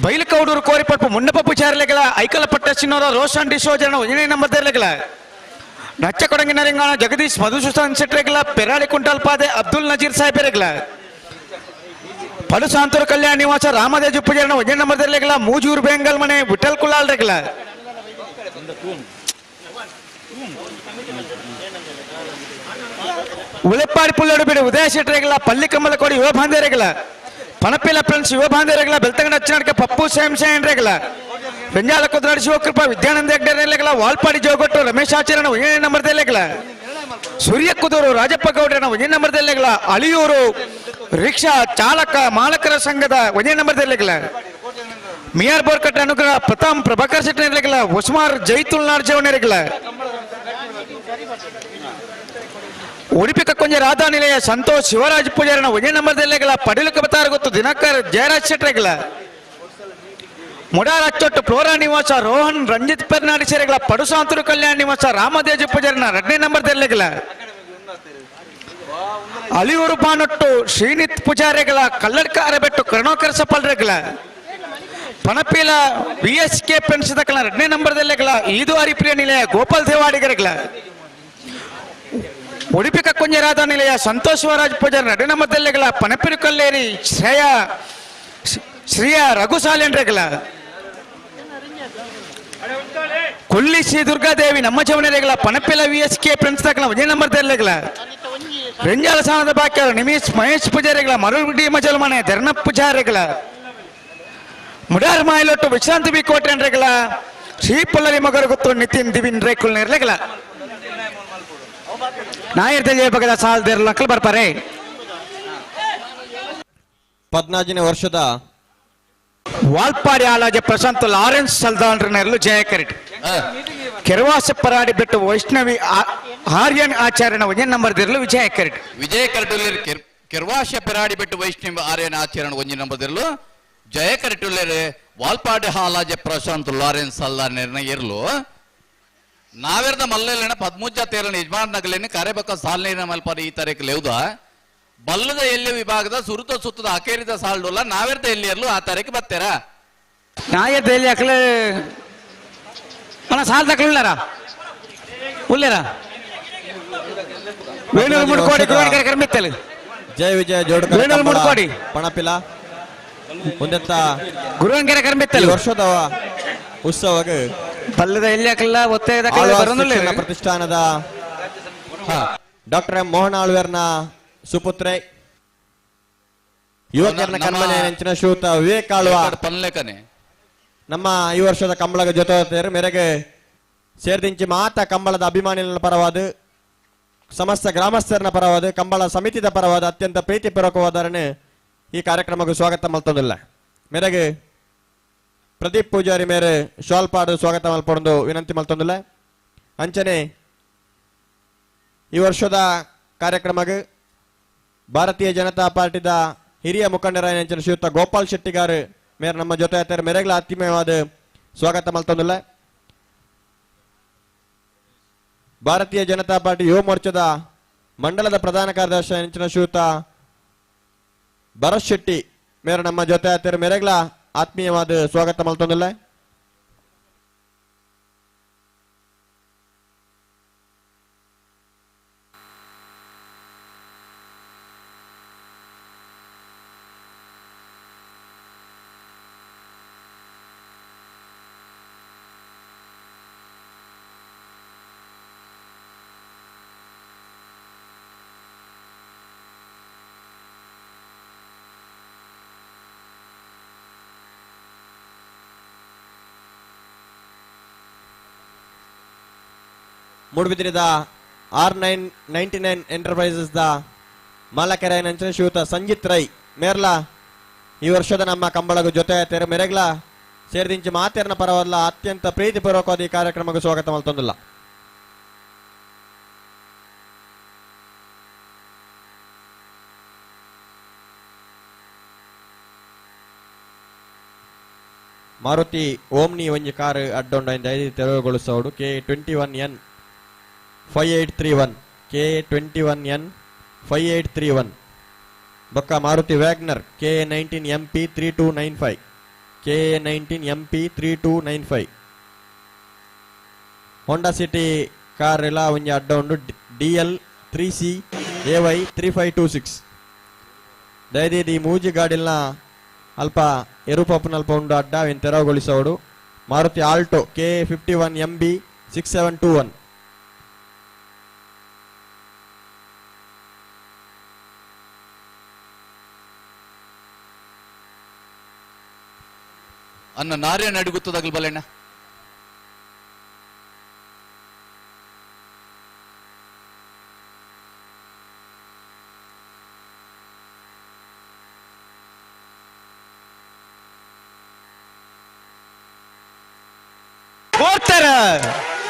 Speaker 12: ಬೈಲಕೌಡೂರು ಕೋರಿಪಟ್ಟು ಮುನ್ನಪ್ಪ ಪೂಜಾರಿಲೆಗಳ ಐಕಲಪಟ್ಟ ಚಿನ್ನೋರ ರೋಷನ್ ಡಿಸೋಜನ 1ನೇ ನಂಬರ್ದೆಲೆಗಳ ನಚ್ಚ ಕೊಡಂಗಿನರಿಂಗಾಣ ಜಗದೀಶ್ ಮಧುಸೂದನ್ ಶೆಟ್ರೆಗಳ ಪೆರಾಳಿ ಕುಂಟಲ್ ಪಾದೆ ಅಬ್ದುಲ್ ನಜೀರ್ ಸಾಹೇಬರೆಗಳ ಪಡು ಸಾಂತೂರು ಕಲ್ಯಾಣ ನಿವಾಸ ರಾಮದೇಜು ಪೂಜಾರನ 1ನೇ ನಂಬರ್ದೆಲೆಗಳ ಮೂಜೂರು ಬೆಂಗಲ್ ಮನೆ ವಿಠಲ್ ಕುಲಾಲ್ ರೆಗ್ಲ ಉಳೆಪ್ಪಾಡಿ ಪುಲ್ಲಡು ಬಿಡು ಉದಯ ಶೆಟ್ರೆಗಳ ಪಲ್ಲಿ ಕಮ್ಮಲ ಕೊಡಿ ಯುವ ಬಾಂಧವರೆಗಳ ಪಣಪಿಲ ಫ್ರೆಂಡ್ಸ್ ಯುವ ಬಾಂಧವರೆಗಳ ಬೆಳ್ತಂಗಡ ಅಚ್ಚನಾಡಿಕೆ ಪಪ್ಪು ಸೇಂರೆಗಳ ಬೆಂಜಾಲ ಕುದ್ರಾಡಿ ಶಿವಕೃಪಾ ವಿದ್ಯಾನಂದ ಹೆಗ್ಡೆರೆಗಳ ವಾಲ್ಪಾಡಿ ಜೋಗೊಟ್ಟು ರಮೇಶ್ ಆಚಾರ್ಯನ 1ನೇ ನಂಬರ್ದೆಲೆಗಳ ಸೂರ್ಯ ಕುದೂರು ರಾಜಪ್ಪ ಗೌಡ್ರನ 1ನೇ ನಂಬರ್ದೆಲೆಗಳ ಅಳಿಯೂರು ರಿಕ್ಷಾ ಚಾಲಕ ಮಾಲಕರ ಸಂಘದ 1ನೇ ನಂಬರ್ದೆಲೆಗಳ ಮಿಯಾರ್ ಬೋರ್ಕಟ್ ಅನುಗ್ರಹ ಪ್ರತಾಪ್ ಪ್ರಭಾಕರ್ ಶೆಟ್ಟಿನೆರೆಗಳ ಉಸ್ಮಾರ್ ಜೈತುಲ್ ನಾರ್ಜವನೆರೆಗಳ
Speaker 14: ಉಡುಪಿ ಕೊಂಚ ರಾಧಾ ನಿಲಯ ಸಂತೋಷ್ ಶಿವರಾಜ್ ಪೂಜಾರಿನ ಒಂದೇ ನಂಬರ್ದಲ್ಲೆಗಳ ಪಡಿಲಕ್ಕೆ ಬತ್ತಾರ ಗೊತ್ತು ದಿನಕರ್ ಜಯರಾಜ್ ಶೆಟ್ರೆಗಳ ಮುಡಾರ್ ಅಚ್ಚೊಟ್ಟು ಫ್ಲೋರಾ ನಿವಾಸ ರೋಹನ್ ರಂಜಿತ್ ಪೆರ್ನಾಡಿ ಸೇರೆಗಳ ಪಡುಸಾಂತರು ಕಲ್ಯಾಣ ನಿವಾಸ ರಾಮದೇಜ ಪೂಜಾರಿನ 2ನೇ ನಂಬರ್ದಲ್ಲೆಗಳ ಅಲಿಯೂರು ಪಾನೊಟ್ಟು ಶ್ರೀನಿತ್ ಪೂಜಾರಿಗಳ ಕಲ್ಲಡ್ಕಾರ ಬೆಟ್ಟು ಕರುಣಾಕರ ಸಪಲ್ರೆಗಳ ಪಣಪೀಲ VSK ಪೆನ್ಸ್ ದಕ್ಕಲ 2ನೇ ನಂಬರ್ದಲ್ಲೆಗಳ ಈದು ಹರಿಪ್ರಿಯ ನಿಲಯ ಗೋಪಾಲ್ ದೇವಾಡಿಗರೆಗಳ ಉಡುಪಿ ಕೊಂಜ ರಾಧಾ ನಿಲಯ ಸಂತೋಷ್ ಶಿವರಾಜ್ ಪೂಜಾರಿ 2ನೇ ನಂಬರ್ದಲ್ಲೆಗಳ ಪಣಪಿರು ಕಲ್ಲೇರಿ ಶ್ರೀಯ ರಘುಸಾಲೆಂಡ್ರೆಗಳ ಕೊಲ್ಲಿ ಶ್ರೀ ದುರ್ಗಾದೇವಿ ನಮ್ಮ ಜವನರೆಗಳ ಪಣಪಿಲ VSK ಪೆನ್ಸ್ ದಕ್ಕಲ 1ನೇ ನಂಬರ್ದಲ್ಲೆಗಳ ರೆಂಜಾಲ ಸಾಣದ ಬಾಕ್ಯ ನಿಮೀಶ್ ಮಹೇಶ್ ಪೂಜಾರಿಗಳ ಮರುಡಿ ಮಜಲ್ಮನೆ ಧರ್ಣ ಪೂಜಾರಿಗಳ ಮುಡಾರ್ ಮಾಯಲೊಟ್ಟು ವಿಶ್ರಾಂತಿ ಬಿ ಕೋಟೆಂಡ್ರೆಗಳ ಶ್ರೀ ಪಲ್ಲವಿ ಮಗರು ಗೊತ್ತು ನಿತಿನ್ ದಿವಿನ್ ರೇಕುಲ್ ನೆರ್ಲೆಗಳ ನಾಯರ್ ಜಯ ಬಗದ ಸಾಲ್ದೇರ್ ಮಕ್ಕಳು ಬರ್ತಾರೆ
Speaker 20: 14ನೇ ವರ್ಷದ
Speaker 14: ವಾಲ್ಪಾಡಿ ಆಲಾಜೆ ಪ್ರಶಾಂತ್ ಲಾರೆನ್ಸ್ ಸಲ್ದಾನ್ರ ನೆರಳು ಜಯ ಕರಿಟ್ ಕೆರವಾಸ ಪರಾಡಿ ಬಿಟ್ಟು ವೈಷ್ಣವಿ ಆರ್ಯನ್ ಆಚಾರ್ಯನ 1ನೇ ನಂಬರ್ದಿರಲು ವಿಜಯ ಕರಿಟ್
Speaker 21: ಕೆರ್ವಾಶ ಪೆರಾಡಿ ಬಿಟ್ಟು ವೈಷ್ಣವ ಆರ್ಯನ ಆಚರಣ 1ನೇ ನಂಬರ್ದಿರಲು ಜಯ ಕರಿಟುಲ್ಲೇರು ವಾಲ್ಪಾಡಿ ಹಾಲಾಜೆ ಪ್ರಶಾಂತ್ ಲಾರೆನ್ಸ್ ಸಲ್ದಾನ್ ಇರಲು ನಾವೆರ್ದ ಮಲ್ಲೆಲಿನ 13 ತೇರನ ಯಜಮಾನ್ ನಗಲಿನ ಕಾರ್ಯಬಕ್ಕ ಸಾಲಿನ ಮಲ್ಪಾರಿ ಈ ತಾರೀಕು ಲೇವುದ ಬಲ್ಲದ ಎಲ್ಲಿ ವಿಭಾಗದ ಸುರುತ ಸುತ್ತದ ಅಕೇರಿದ ಸಾಲ್ಡೋಲ್ಲ ನಾವೆರ್ದ ಎಲ್ಲಿ ಇರಲು ಆ ತಾರೀಕು ಬತ್ತೇರ
Speaker 14: ನಾಯರ್ದ ಎಲ್ಲಿ ಅಕ್ಲೆ ಅಣ್ಣ ಸಾಲ್ ತಕ್ಲಿಲ್ಲಾರ ಉಲ್ಲೇರ ವೇಣೂರು ಮುಡ್ಕೋಡಿ ಕರ್ಮಿತ್ತಲು
Speaker 20: ಜಯ ವಿಜಯ ಜೋಡಕರ
Speaker 14: ವೇಣೂರು ಮುಡ್ಕೋಡಿ
Speaker 20: ಪಣಪಿಲ ಒಂದೆತ್ತ
Speaker 14: ಗುರುವಂಗೆರೆ ಕರ್ಮಿತ್ತಲು
Speaker 20: ವರ್ಷದ ಉತ್ಸವಕ್ಕೆ
Speaker 14: ಪಲ್ಲದ ಎಲ್ಲಿ ಅಕ್ಲ ಒತ್ತಾಯದ
Speaker 20: ಶಿಕ್ಷಣ ಪ್ರತಿಷ್ಠಾನದ ಡಾಕ್ಟರ್ ಎಂ ಮೋಹನ್ ಆಳ್ವೇರ್ನ ಸುಪುತ್ರೆ ಯುವಕರನ ಕಣ್ಮನೆ ನೆಂಚಿನ ಶ್ರೀಯುತ ವಿವೇಕ್ ಆಳ್ವ
Speaker 21: ಪನ್ಲೇಖನೆ
Speaker 20: ನಮ್ಮ ಈ ವರ್ಷದ ಕಂಬಳದ ಜೊತೆ ಮೇರೆಗೆ ಸೇರ್ದಿಂಚಿ ಮಾತ ಕಂಬಳದ ಅಭಿಮಾನಿಗಳ ಪರವಾದ ಸಮಸ್ತ ಗ್ರಾಮಸ್ಥರನ ಪರವಾದ ಕಂಬಳ ಸಮಿತಿದ ಪರವಾದ ಅತ್ಯಂತ ಪ್ರೀತಿಪೂರ್ವಕವಾದರನೆ ಈ ಕಾರ್ಯಕ್ರಮಕ್ಕೆ ಸ್ವಾಗತ ಮಲ್ತೊಂದಿಲ್ಲ ಮೇರೆಗೆ ಪ್ರದೀಪ್ ಪೂಜಾರಿ ಮೇರೆ ಶಾಲ್ಪಾಡು ಸ್ವಾಗತ ಮಲ್ಪೊಂದು ವಿನಂತಿ ಮಲ್ತೊಂದಿಲ್ಲ ಅಂಚನೆ ಈ ವರ್ಷದ ಕಾರ್ಯಕ್ರಮಕ್ಕೆ ಭಾರತೀಯ ಜನತಾ ಪಾರ್ಟಿದ ಹಿರಿಯ ಮುಖಂಡರಾಯ ಶ್ರೀಯುತ ಗೋಪಾಲ್ ಶೆಟ್ಟಿಗಾರ್ ಮೇರೆ ನಮ್ಮ ಜೊತೆ ಆಯ್ತಾರೆ ಮೇರೆಗಳ ಆತ್ಮೀಯವಾದ ಸ್ವಾಗತ ಮಲ್ತೊಂದಿಲ್ಲ ಭಾರತೀಯ ಜನತಾ ಪಾರ್ಟಿ ಯುವ ಮೋರ್ಚಾದ ಮಂಡಲದ ಪ್ರಧಾನ ಕಾರ್ಯದರ್ಶಿ ಶ್ರೀಯುತ ಭರತ್ ಶೆಟ್ಟಿ ಮೇರೆ ನಮ್ಮ ಜೊತೆ ಆಯ್ತಾರೆ ಮೇರೆಗಳ ಆತ್ಮೀಯವಾದ ಸ್ವಾಗತ ಮಲ್ತೊಂದಿಲ್ಲ ಮೂಡಬಿದ್ರಿದ R999 ಎಂಟರ್ಪ್ರೈಸಸ್ ದ ಮಾಲಕೆರೆ ನಂಚಿನ ಶ್ರೀಯುತ ಸಂಜಿತ್ ರೈ ಮೇರ್ಲ ಈ ವರ್ಷದ ನಮ್ಮ ಕಂಬಳಗ ಜೊತೆ ಆಯ್ತಾರೆ ಮೆರೆಗ್ಲ ಸೇರಿದಿಂಚಿ ಮಾತೇರ್ನ ಪರವಲ್ಲ ಅತ್ಯಂತ ಪ್ರೀತಿಪೂರ್ವಕವಾದ ಈ ಕಾರ್ಯಕ್ರಮಕ್ಕೆ ಸ್ವಾಗತ ಮಲ್ತೊಂದಿಲ್ಲ ಮಾರುತಿ ಓಮ್ನಿ ಒಂಜಿ ಕಾರ್ ಅಡ್ಡೊಂಡ ತೆರವುಗೊಳಿಸೋಡು K21N 5831 K21N 5831 ಬೊಕ್ಕ Maruti WagonR K19MP 3295 K19MP 3295 Honda City car ಎಲ್ಲ ಒಂಜಿ ಅಡ್ಡ ಉಂಡು DL 3C AY 3526 ದಯದೇದಿ ಮೂಜಿ ಗಾಡಿಲ್ನ ಅಲ್ಪ ಎರುಪಪ್ಪನಲ್ಪ ಉಂಡು ಅಡ್ಡ ವೆನ್ ತೆರವುಗೊಳಿಸೋಡು ಮಾರುತಿ ಆಲ್ಟೋ K51MB 6721
Speaker 21: ಅನ್ನ ನಾರ್ಯನ ಅಡುಗುತ್ತದಾಗಲ್ ಬಲೆಣ್ಣ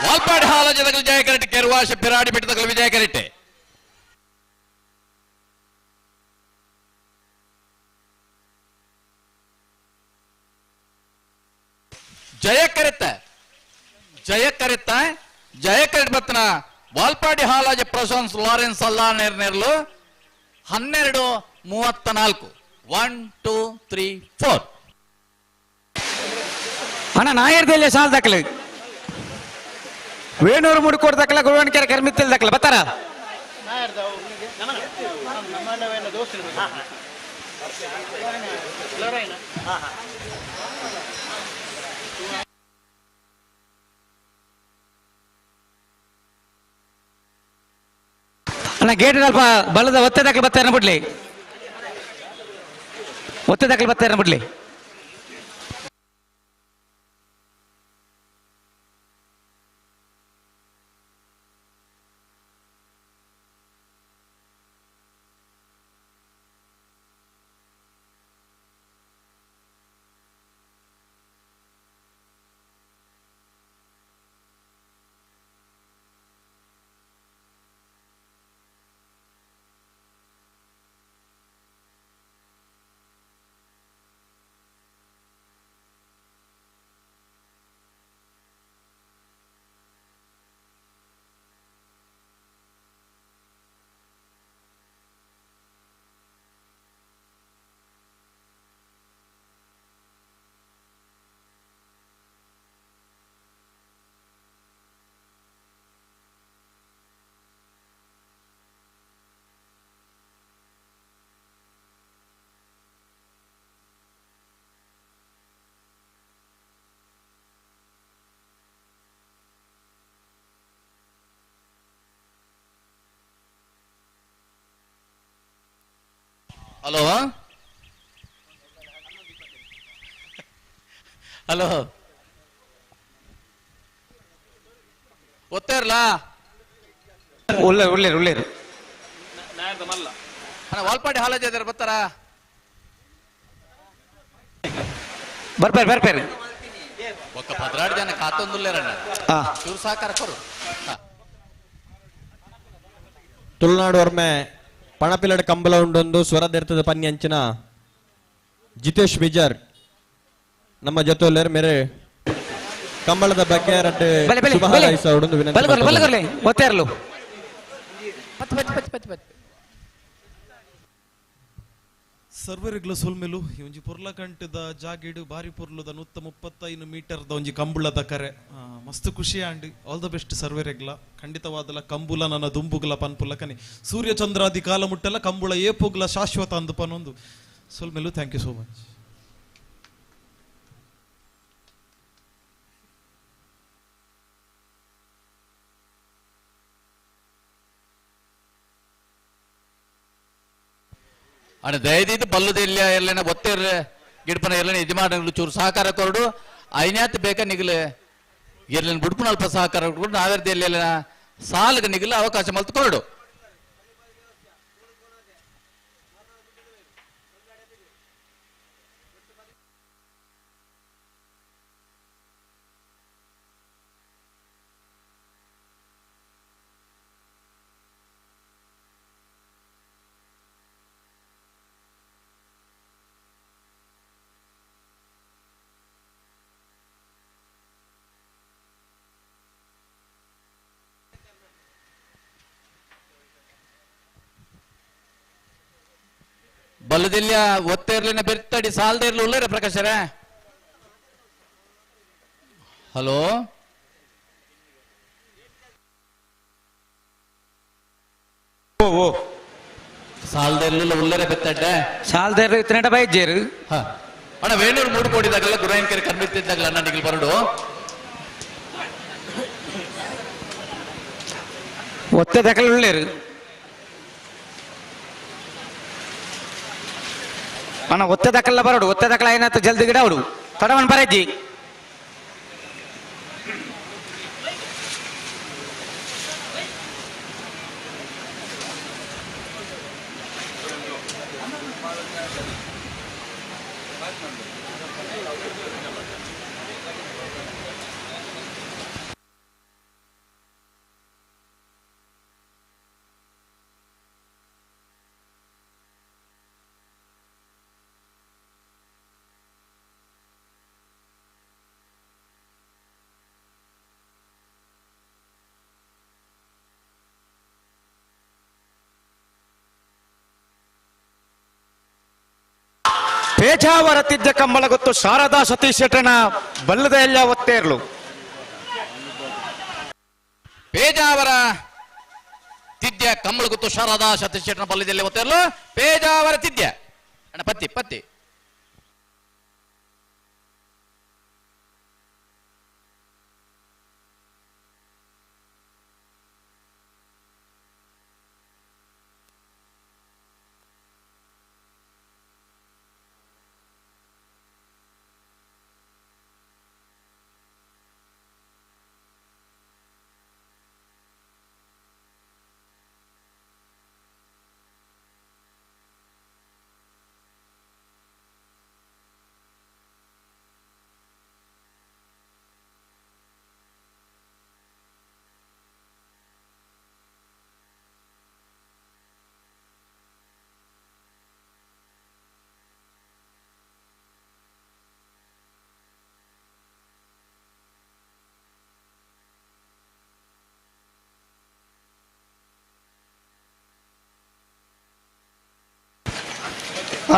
Speaker 21: ವಾಲ್ಪಾಡಿ ಹಾಲಜದಗಲ್ ಜಯ ಕರೆಟ್ ಕೆರ್ವಾಶ ಪಿರಾಡಿ ಬಿಟ್ಟದಗಲ್ ವಿಜಯ ಕರೆಟ್ಟೆ ಜಯಕರಿತ ಬತ್ತನ ವಾಲ್ಪಾಡಿ ಹಾಲಾಜಿ ಪ್ರಶಾಂತ್ ಲಾರೆನ್ಸ್ ಅಲ್ಲಾ ನೇರ್ನೇರ್ಲು 12:34 1 2 3 4
Speaker 12: ಅಣ್ಣ ನಾಯರ್ದಲ್ಲಿ ಸಾಲ್ ದಾಖಲೆ ವೇಣೂರು ಮುಡ್ಕೋಡ್ ದಾಖಲ ಗುರುವಣಿಕೆರೆ ಕರ್ಮಿತ್ತಲ್ ದಾಖಲೆ ಬತ್ತಾರ ಅಣ್ಣ ಗೇಟ್ ಸ್ವಲ್ಪ ಬಲದ ಒತ್ತೆ ದಾಖಲೆ ಬರ್ತಾರೆ ಬಿಡ್ಲಿ ಒತ್ತೆ ದಾಖಲೆ ಬರ್ತಾರೆ ಬಿಡ್ಲಿ
Speaker 21: ಹಲೋ ಹಲೋ ಒತ್ತೇರ್ಲ
Speaker 12: ಒಳ್ಳೆ
Speaker 21: ವಾಲ್ಪಾಡಿ ಹಾಲಾಜಿ ಅದಾರ ಬರ್ತಾರ
Speaker 12: ಬರ್ಪೇರಿ
Speaker 21: ಒಕ್ಕ 16 ಜನ ಕಾತೊಂದುಲ್ಲೇರಣ್ಣ ಚೂರು ಸಹಕಾರ ಕೊರು
Speaker 20: ತುಳುನಾಡು ಒರ್ಮೆ ಪಣಪಿಲಡ್ ಕಂಬಲ ಉಂಡೊಂದು ಸ್ವರದಿರ್ತದ ಪನ್ಯಂಚಿನ ಜಿತೇಶ್ ಬಿಜಾರ್ ನಮ್ಮ ಜೊತೆಯಲ್ಲರು ಮೇರೆ ಕಂಬಳದ ಬಗ್ಗೆ ಶುಭ ಹಾರೈಸ ಉಡೊಂದು ವಿನಂತಿ
Speaker 12: ಒತ್ತೇರ್ಲು
Speaker 2: ಸರ್ವರಿಗ್ಲ ಸೋಲ್ಮೆಲು ಒಂಜಿ ಪೊರ್ಲ ಕಂಟದ ಜಾಗಿಡು ಬಾರಿ ಪೊರ್ಲುದ 135 ಮೀಟರ್ದ ಒಂಜಿ ಕಂಬುಳದ ಕರೆ ಮಸ್ತ್ ಖುಷಿ ಆಂಡ್ ಆಲ್ ದ ಬೆಸ್ಟ್ ಸರ್ವರಿಗ್ಲ ಖಂಡಿತವಾದಲ ಕಂಬುಲ ನನ್ನ ದುಂಬುಗ್ಲ ಪನ್ಪುಲ ಕನೆ ಸೂರ್ಯ ಚಂದ್ರಾದಿ ಕಾಲ ಮುಟ್ಟಲ್ಲ ಕಂಬುಳ ಏಪುಗ್ಲ ಶಾಶ್ವತ ಅಂದು ಪನೊಂದು ಸೋಲ್ಮೆಲು ಥ್ಯಾಂಕ್ ಯು ಸೋ ಮಚ್
Speaker 21: ಅಣ್ಣ ದಯದಿದ್ದು ಬಲ್ಲುದಿಲ್ಲ ಎಲ್ಲೇನ ಒತ್ತೇರ್ ಗಿಡಪನ ಎಲ್ಲೇನ ಯಜಮಾನಗಳು ಚೂರು ಸಹಕಾರ ಕೊರಡು ಐನ್ಯಾತ್ ಬೇಕ ನಿಗಲು ಎಲ್ಲೇನ ಬುಡ್ಪುನ ಅಲ್ಪ ಸಹಕಾರ ಕೊಡು ನಾವೇರ್ದಿ ಎಲ್ಲೇನ ಸಾಲಗ ನಿಗಲು ಅವಕಾಶ ಮಲ್ತು ಕೊರಡು ಬಲ್ಲದಿಲ್ಲ ಒತ್ತೇರ್ಲಿನ ಬೆರ್ತಡಿ ಸಾಲದೇರ್ಲು ಉಳ್ಳೇರ ಪ್ರಕಾಶರ ಹಲೋ ಸಾಲದೇರ್ಲು ಉಳ್ಳೇರ ಬೆತ್ತಡ್ಡ
Speaker 12: ಸಾಲದೇರು ಇತ್ತನೇಟ ಬೈಜೇರು
Speaker 21: ಅಣ್ಣ ವೇಣೂರು ಮೂಡು ಕೊಡಿದಾಗಲ್ಲ ಗುರಾಯನ್ಕೆರೆ ಕರ್ಮಿತ್ತಿದ್ದಾಗಲ್ಲ ಅಣ್ಣ ನಿಗಲ್ ಬರಡು
Speaker 12: ಒತ್ತೆ ದಾಖಲೆ ಉಳ್ಳೇರು ಅಣ್ಣ ಒತ್ತೆ ದಾಖಲೆ ಬರೋಡು ಒತ್ತೆ ದಾಖಲೆ ಏನಾಯ್ತು ಜಲ್ದಿ ಗಿಡ ಅವಡು ತಡವನ್ ಬರಜ್ಜಿ ಪೇಜಾವರ ತಿದ್ದ ಕಂಬಳ ಗೊತ್ತು ಶಾರದಾ ಸತೀಶ್ ಶೆಟ್ಟನ ಬಲ್ಲದ ಎಲ್ಲ ಒತ್ತೇರ್ಲು
Speaker 21: ಪೇಜಾವರ ತಿದ್ಯ ಕಂಬಳ ಗೊತ್ತು ಶಾರದಾ ಸತೀಶ್ ಶೆಟ್ಟನ ಬಲ್ಲದಲ್ಲಿ ಒತ್ತೇರ್ಲು ಪೇಜಾವರ ತಿದ್ಯ ಅಣ್ಣ ಪತ್ತಿ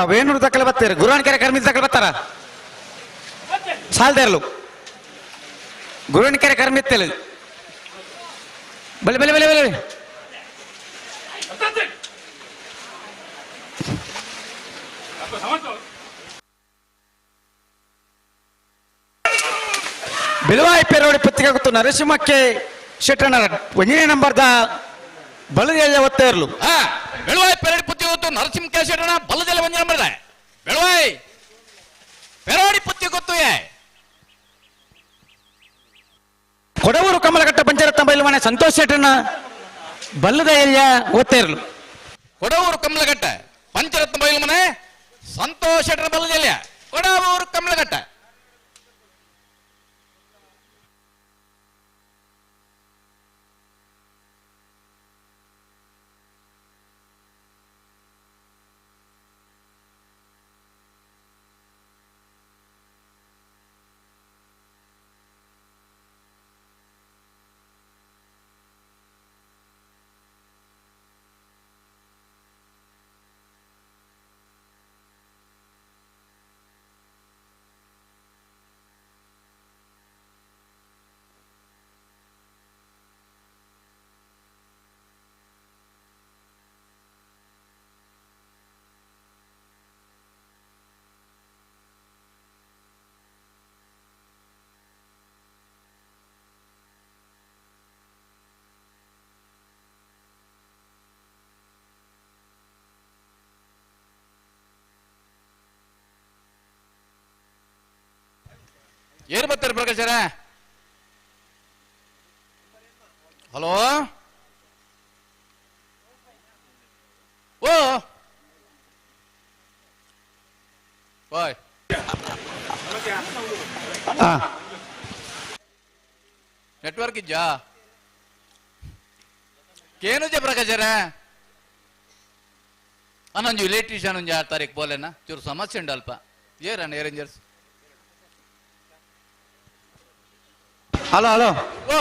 Speaker 12: ವೇಣೂರು ತಕ್ಕಲೆ ಬರ್ತಾರೆ ಗುರುವಾಣಿಕೆರೆ ಕರ್ಮಿದ ತಕ್ಕಲೆ ಬರ್ತಾರ ಸಾಲ್ದೇರ್ಲು ಗುರುವಾಣಿಕೆರೆ ಕರ್ಮಿತ್ತಲು ಬಲೆ ಬಲೆ ಬಲೆ ಬಲೆ ಬೆಳವಾಯಿ ಪೇರೋಡಿ ಪತ್ರಿಕೆ ಗೊತ್ತು ನರಸಿಂಹಕ್ಕೆ ಶೆಟ್ಟನ 1ನೇ ನಂಬರ್ದ ಬಲದ ಒತ್ತ ಇರ್ಲು
Speaker 21: ಬೆಳವಾಯಿ ಪೆರಡಿ ಪುತ್ತಿ ಗೊತ್ತು ನರಸಿಂಹ ಶೆಟ್ಟನ ಬಲ್ಲದಲ್ಲಿ 1ನೇ ನಂಬರ್ ಬೆಳವಾಯಿ ಪೆರೋಡಿ ಪುತ್ತಿ ಗೊತ್ತು
Speaker 12: ಕೊಡವೂರು ಕಮಲಘಟ್ಟ ಪಂಚರತ್ನ ಬೈಲುಮನೆ ಸಂತೋಷ್ ಶೆಟ್ಟನ ಬಲ್ಲದ ಎಲ್ಲಿಯ ಓದ್ತಾ ಇರ್ಲು
Speaker 21: ಕೊಡವೂರು ಕಮಲಘಟ್ಟ ಪಂಚರತ್ನ ಬೈಲುಮನೆ ಸಂತೋಷ್ ಶೆಟ್ಟನ ಬಲ್ಲದಲ್ಲಿ ಕೊಡವೂರು ಕಮಲಘಟ್ಟ ಏನ್ ಬರ್ತಾರೆ ಪ್ರಕಾಶರ ಹಲೋ ಓ ಬಾಯ್ ನೆಟ್ವರ್ಕ್ ಇಜ್ಜಾ ಕೇನುಜ ಪ್ರಕಾಶರ ಅನ್ನೊಂಜು ಇಲೆಕ್ಟ್ರಿಷಿಯನ್ ಒಂಜಿ 6 ತಾರೀಕು ಬೋಲೆನ ಚೂರು ಸಮಸ್ಯೆ ಉಂಡು ಅಲ್ಪ ಏರಣ್ಣ ಏರೇಂಜರ್ಸ್
Speaker 12: ಹಲೋ ಹಲೋ
Speaker 21: ಓ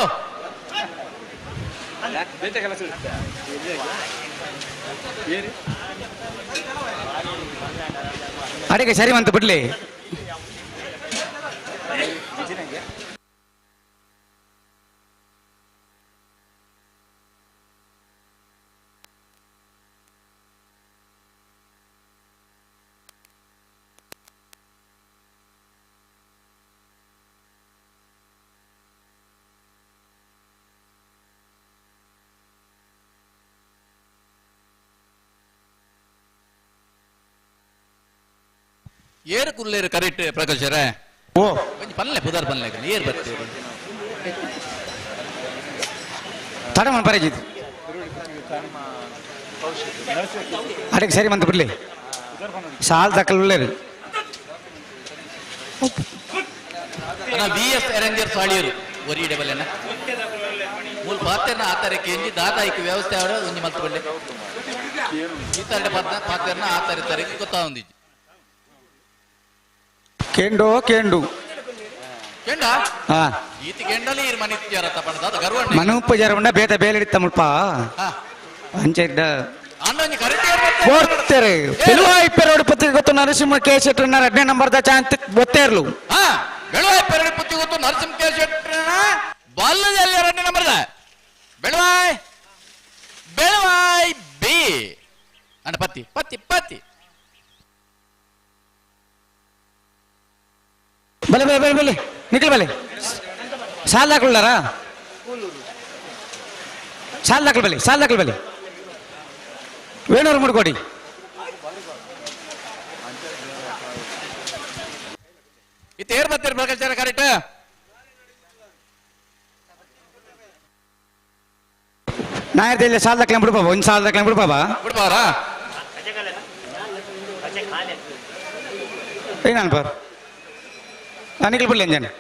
Speaker 12: ಅಡಿಗೆ ಸರಿ ಬಂತು ಬಿಡ್ಲಿ
Speaker 21: ಏರು ಕುಲ್ಲೇರು ಕರೆಕ್ಟ್ ಪ್ರಕಾಶರ
Speaker 12: ಓ
Speaker 21: ಒಂಜಿ ಪನ್ಲೆ ಪುದಾರ್ ಪನ್ಲೆ ಏರ್ ಬರ್ತೀವಿ
Speaker 12: ತಡಮನ್ ಪರೇಜಿದ್ ಅಡಿಗೆ ಸರಿ ಬಂತು ಬಿಡ್ಲಿ ಸಾಲ್ ದಕ್ಕಲ್ ಉಳ್ಳೇರು
Speaker 21: VS ಅರೇಂಜರ್ ಸಾಳಿಯರು ಒರಿ ಡಬಲ್ ಮೂಲ ಪಾತ್ರೆನ ಆ ತಾರೀಕು ಎಂಜಿ ದಾದಾಯಿಕ ವ್ಯವಸ್ಥೆ ಆಡ ಒಂಜಿ ಮಲ್ತು ಬಲ್ಲೆ ಈ ತರ ಪಾತ್ರೆನ ಆ ತಾರೀಕು ಗೊತ್ತಾ ಒಂದಿಜ್ಜಿ
Speaker 12: ಕೇಂಡು ಕೇಂಡು
Speaker 21: ಕೆಂಡ
Speaker 12: ಹಾ
Speaker 21: ಈತಿ ಕೆಂಡಲಿ ಇರ್ ಮನಿತ್ಯಾರ ತಪಣ ದಾದ ಗರ್ವಣ್ಣ
Speaker 12: ಮನುಪ್ಪ ಜರವಣ್ಣ ಬೇತ ಬೇಲಿಡಿತ್ತ ಮುಲ್ಪ ಅಂಚೆಡ್ಡ
Speaker 21: ಅಣ್ಣೊಂದು ಕರೆಕ್ಟ್
Speaker 12: ಬೋರ್ತೆರೆ ಬೆಳುವಾಯಿ ಪೆರೋಡು ಪತ್ರಿಕೆ ಗೊತ್ತು ನರಸಿಂಹ ಕೆ ಶೆಟ್ಟರ್ನ 2ನೇ ನಂಬರ್ದ ಚಾಂತ್ ಗೊತ್ತೇರ್ಲು
Speaker 21: ಹಾ ಬೆಳುವಾಯಿ ಪೆರಡು ಪುತ್ತಿ ಗೊತ್ತು ನರಸಿಂಹ ಕೆ ಶೆಟ್ಟರ್ನ ಬಲ್ಲದಲ್ಲಿ 2ನೇ ನಂಬರ್ದ ಬೆಳುವಾಯಿ ಬೆಳುವಾಯಿ ಬಿ ಅಣ್ಣ ಪತ್ತಿ ಪತ್ತಿ ಪತ್ತಿ
Speaker 12: ಬಲೆ ಬಲೆ ಬಲೆ ಬಲೆ ನಿಖಿಲ್ ಬಲೆ ಸಾಲ್ ಹಾಕೊಳ್ಳಾರಾ ಸಾಲ್ ಹಾಕಲ್ ಬಲೆ ವೇಣೂರು ಮುಡ್ಕೊಡಿ
Speaker 21: ಇದು ಏರ್ ಬರ್ತೀರಿ ಪ್ರಕಾಶ್ ಕರೆಕ್ಟ್
Speaker 12: ನಾಯರ್ದಲ್ಲಿ ಸಾಲ್ ಹಾಕ್ಲ ಬಿಡ್ಬಾಬ ಒಂದು ಸಾಲ್ ಹಾಕ್ಲ ಬಿಡ್ಬಾಬ
Speaker 21: ಬಿಡ್ಬಾರಾ
Speaker 12: ಏನಾನ್ ಬಾರ್ ನಿಖಿಲ್ ಬಿಡ್ಲಿ ಅಂಜಾನೆ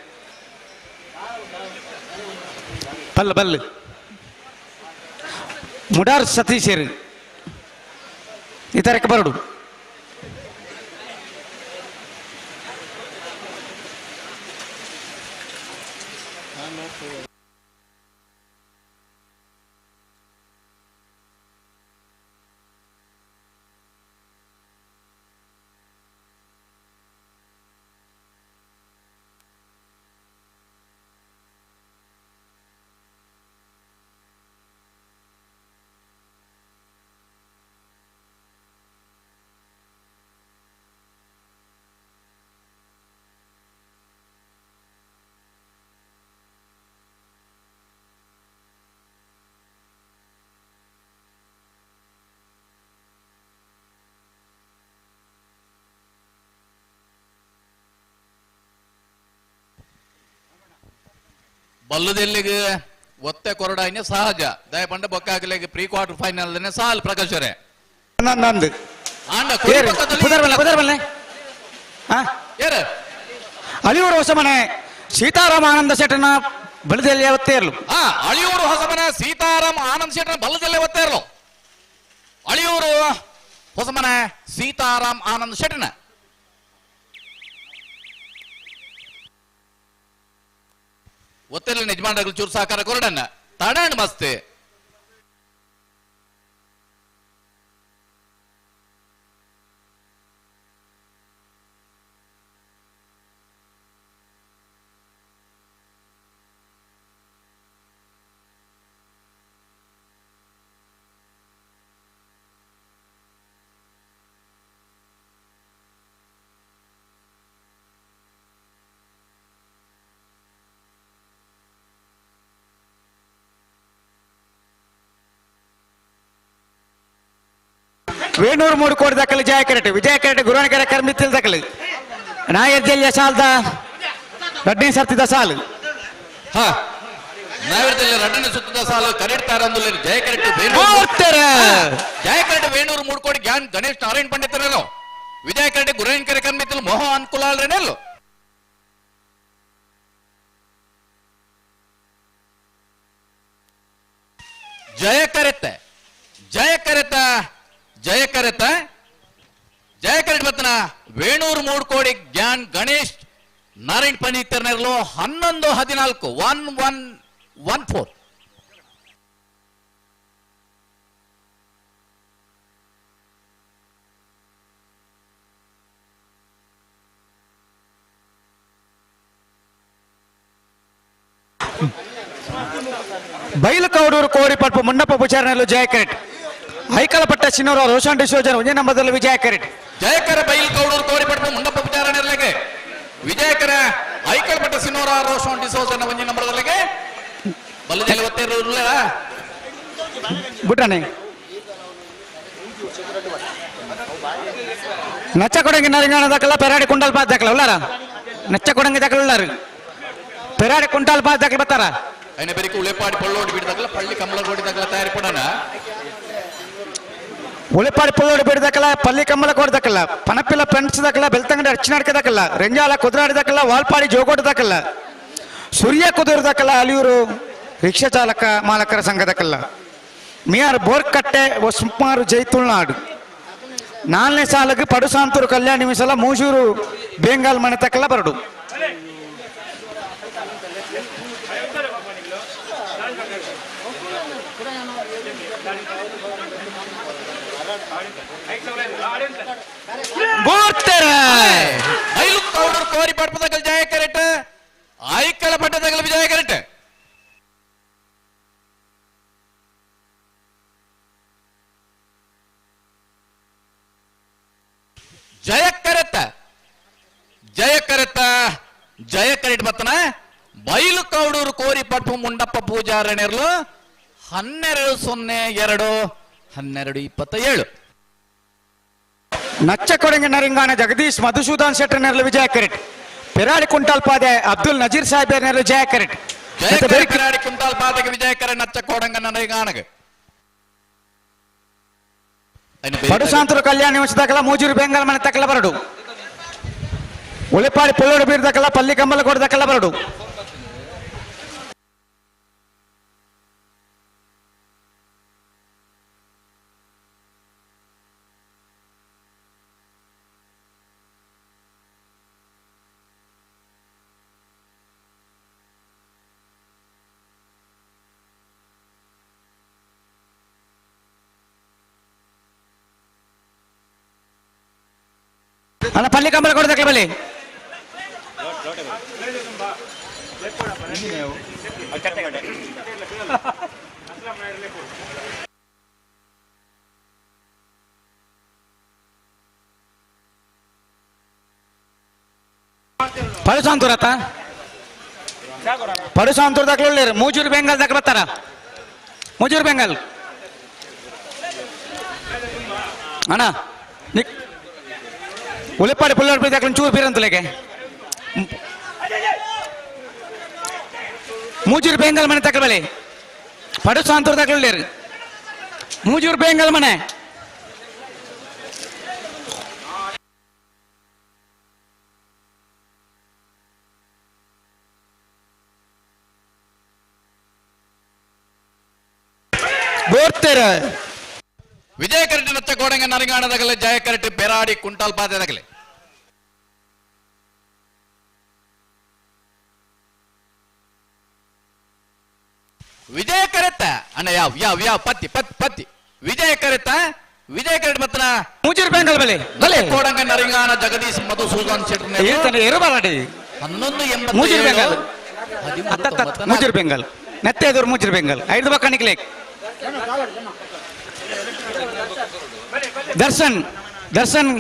Speaker 12: ಬಲ್ಲು ಮುಡಾರ್ ಸತೀಶರು ಈ ತರಕ್ಕೆ ಬರಡು
Speaker 21: ಬಲ್ಲದೆಲ್ಲಿಗೆ ಒತ್ತೆ ಕೊರಡಾಯಿನ ಸಹಜ ದಯಪಂಡ ಬೊಕ್ಕಾಗಲಿಗೆ ಪ್ರೀ ಕ್ವಾರ್ಟರ್ ಫೈನಲ್ ಸಾಲ್ ಪ್ರಕಾಶರೇ
Speaker 12: ನಂದು
Speaker 21: ಆಂಡ
Speaker 12: ಅಳಿಯೂರು ಹೊಸಮನೆ ಸೀತಾರಾಮ ಆನಂದ ಶೆಟ್ಟನ ಬಲದಲ್ಲಿ ಯಾವತ್ತೇ ಇರಲು
Speaker 21: ಅಳಿಯೂರು ಹೊಸಮನೆ ಸೀತಾರಾಮ ಆನಂದ ಶೆಟ್ಟನ ಬಲ್ಲದಲ್ಲೇ ಒತ್ತೇ ಇರಲು ಅಳಿಯೂರು ಹೊಸಮನೆ ಸೀತಾರಾಮ್ ಆನಂದ್ ಶೆಟ್ಟನ ಒತ್ತೆಲ್ಲ ಯಜಮಾನಗಳು ಚೂರು ಸಹಕಾರ ಕೊರಡನ್ನ ತಡಂಡ್ ಮಸ್ತೆ
Speaker 12: ವೇಣೂರು ಮೂಡು ಕೋಡಿ ದಕ್ಕಲು ವಿಜಯ ಕೆರೆಟ್ ಗುರುವನಕೆರೆ ಕರ್ಮಿತ್ತಿಲ್ ದಕ್ಕಲು ನಾಯರ್ ಜಲ್ಯ ಸಾಲ್ದ ರಡ್ನೇ ಸರ್ತಿದ ಸಾಲು
Speaker 21: ನಾವಿರ್ದಲ್ಲಿ ರಡ್ಡನೆ ಸುತ್ತದ ಸಾಲು ಕರೆಡ್ತಾರ ಅಂದುಲ್ಲ ಜಯಕರೆಟ್ ವೇಣೂರು ಮೂಡ್ಕೋಡಿ ಜ್ಞಾನ್ ಗಣೇಶ್ ನಾರಾಯಣ ಪಂಡಿತರಲ್ಲೋ ವಿಜಯ ಕರೆಟ್ ಗುರುವನಕೆರೆ ಕರ್ಮಿತ್ತಿಲ್ ಮೋಹನ್ ಅನ್ಕುಲಾಲ್ರೇನಲ್ಲೋ ಜಯಕರೆಟ್ ಬತ್ತನ ವೇಣೂರು ಮೂಡ್ಕೋಡಿ ಜ್ಞಾನ್ ಗಣೇಶ್ ನಾರಾಯಣ್ ಪಂಡಿತರ್ನರ್ಲು 11-14 1114
Speaker 12: ಬೈಲಕೌಡೂರು ಕೋರಿಪಡ್ಪು ಮುನ್ನಪ್ಪ ಪುಚಾರನಲ್ಲೂ ಜಯಕರೆಟ್ ಐಕಲಪಟ್ಟ ಸಿನ್ನೂರ ರೋಷನ್ ಡಿಸೋಜನ್ ಒಂದೇ ನಂಬರ್ದಲ್ಲಿ ವಿಜಯ ಕೆರೆಟ್
Speaker 21: ಜಯಕರ ಬೈಲಕೌಡೂರು ಕೋರಿಪಡ್ಪು ಮುನ್ನಪ್ಪ ಪುಚಾರನರ್ಲೆಗೆ ವಿಜಯಕರ ಐಕಲಪಟ್ಟ ಸಿನ್ನೂರ ರೋಷನ್ ಡಿಸೋಜನ್ ಒಂದೇ ನಂಬರ್ದಲ್ಲಿಗೆ ಬಲ್ಲದಲ್ಲಿ ಒತ್ತಿರಲ್ಲ
Speaker 12: ಬುಟ್ಟಾನೆ ನಚ್ಚ ಕೊಡಂಗಿ ನರಿಂಗಾಣ ದಕ್ಕಲ ಪೆರಾಡಿ ಕುಂಡಲ್ ಪಾಸ್ ದಕ್ಕಲ ಉಳ್ಳಾರ ನಚ್ಚ ಕೊಡಂಗಿ ದಕ್ಕಲ ಉಳ್ಳಾರು ಪೆರಾಡಿ ಕುಂಟಾಲ್ ಪಾಸ್ ದಕ್ಕಲ ಬತ್ತಾರ
Speaker 21: అయిన బరికి ఉలేపాడి పళ్ళోడి బిడదగల పల్లి కమ్మల కోడి దగల తయారు పడనా
Speaker 12: ఉలేపాడి పళ్ళోడి బిడదగల పల్లి కమ్మల కోడి దక్కల పనపిల్ల ఫ్రెండ్స్ దక్కల బెల్తంగడి అర్చినాడికి దక్కల రెంజాల కుదురాడి దక్కల వాల్పాడి జోగోటి దక్కల ಸೂರ್ಯ ಕುದುರು ದಕ್ಕಲ ಅಲಿಯೂರು ರಿಕ್ಷಾ ಚಾಲಕ ಮಾಲಕರ ಸಂಘ ದಕ್ಕಲ್ಲ ಮಿಯಾರ್ ಬೋರ್ಕಟ್ಟೆ ಸುಮಾರು ಜೈತುಳ್ನಾಡು 4ನೇ ಸಾಲಕ್ಕೆ ಪಡುಸಾಂತೂರು ಕಲ್ಯಾಣಿ ಮಿಸಲ ಮೂಜೂರು ಬೆಂಗಾಲ್ ಮನೆ ತಕ್ಕಲ್ಲ ಬರಡು
Speaker 21: ಬೈಲು ಕೌಡೂರು ಕೋರಿ ಪಡ್ಪದಗಲ್ ಜಯ ಕರೆಟ್ ಐಕಳ ಪಟ್ಟದಗಲ್ ವಿಜಯ ಕರೆಟ್ ಜಯ ಕರೆಟ್ ಬತ್ತನ ಬೈಲು ಕೌಡೂರು ಕೋರಿ ಪಟ್ಪು ಮುಂಡಪ್ಪ ಪೂಜಾರಣ್ಯರ್ಲು 12/02/1227
Speaker 12: ನಚ್ಚ ಕೊಡಂಗ ನರಿಂಗಾನ ಜಗದೀಶ್ ಮಧುಸೂದನ್ ಶೆಟ್ಟರ್ ನೆರಳು ವಿಜಯ ಕರೆಟ್ ಪೆರಾಡಿ ಕುಂಟಾಲ್ ಪಾದೆ ಅಬ್ದುಲ್ ನಜೀರ್ ಸಾಹೇಬ್ ನೆರಳು ಜಯ ಕರೆಟ್
Speaker 21: ಪೆರಾಡಿ ಕುಂಟಾಲ್ ಪಾದೆಗೆ ವಿಜಯ ಕರೆಟ್ ನಚ್ಚ ಕೊಡಂಗ ನರಿಂಗಾನಗೆ
Speaker 12: ಪಡುಸಾಂತರು ಕಲ್ಯಾಣ ವಂಶದಾಗಲ ಮೂಜೂರು ಬೆಂಗಾಲ್ ಮನೆ ತಕ್ಕಲ ಬರಡು ಉಳಿಪಾಡಿ ಪುಲ್ಲೋಡು ಬೀರ್ದಕ್ಕಲ್ಲ ಪಲ್ಲಿ ಕಂಬಲ ಕೊಡದಕ್ಕಲ್ಲ ಬರಡು ಅಲ್ಲ ಪಲ್ಲಿ ಕಂಬಲ ಕೊಡದಕ್ಕೆ ಬಲಿ ಪಡುಸಾಂತೂರ್ ಅತ್ತ ಪಡುಸಾಂತೂರ್ ದಾಖಲೆ ಮೂಜೂರು ಬೆಂಗಾಲ್ ದಾಖಲೆ ಬರ್ತಾರ ಮೂಜೂರು ಬೆಂಗಾಲ್ ಅಣ್ಣ ಉಳಿಪಾಡಿ ಪುಲ್ಲೋಡ್ ಬೀರ್ ದಾಖಲೆ ಚೂರು ಬೀರಂತಲೆಗೆ ಮೂಜೂರು ಬೆಂಗಾಲ್ ಮನೆ ತಕ್ಕಲ ಬಲಿ ಪಡುಸಾಂತೂರ್ ದಾಖಲೆ ಮೂಜೂರು ಬೆಂಗಾಲ್ ಮನೆ
Speaker 21: ವಿಜಯ ಕರೆಟ್ ನಚ್ಚ ಕೋಡಂಗ ನರಿಂಗಾಣದಾಗಲೇ ಜಯ ಕರೆಟ್ ಪೆರಾಡಿ ಕುಂಟಾಲ್ ಪಾದೆದಾಗಲೇ ವಿಜಯ ಕರೆತ್ತ ಅಣ್ಣ ಯಾವ ಪತ್ತಿ ವಿಜಯ ಕರೆತ್ತ ಮತ್ತನ
Speaker 12: ಮೂಜೂರು ಬೆಂಗಾಲ್ ಬಲಿ
Speaker 21: ಕೋಡಂಗ ನರಿಂಗಾನ ಜಗದೀಶ್ ಮಧುಸೂದನ್ ಶೆಟ್ಟರ್ 11/80
Speaker 12: ಮೂಜೂರು ಬೆಂಗಾಲ್ ಮೂಜೂರು ಬೆಂಗಾಲ್ ನೆತ್ತೆದೂರು ಮೂಜೂರು ಬೆಂಗಾಲ್ 5 ಬಕ್ಕ ನಿಕ್ಲೆ ದರ್ಶನ್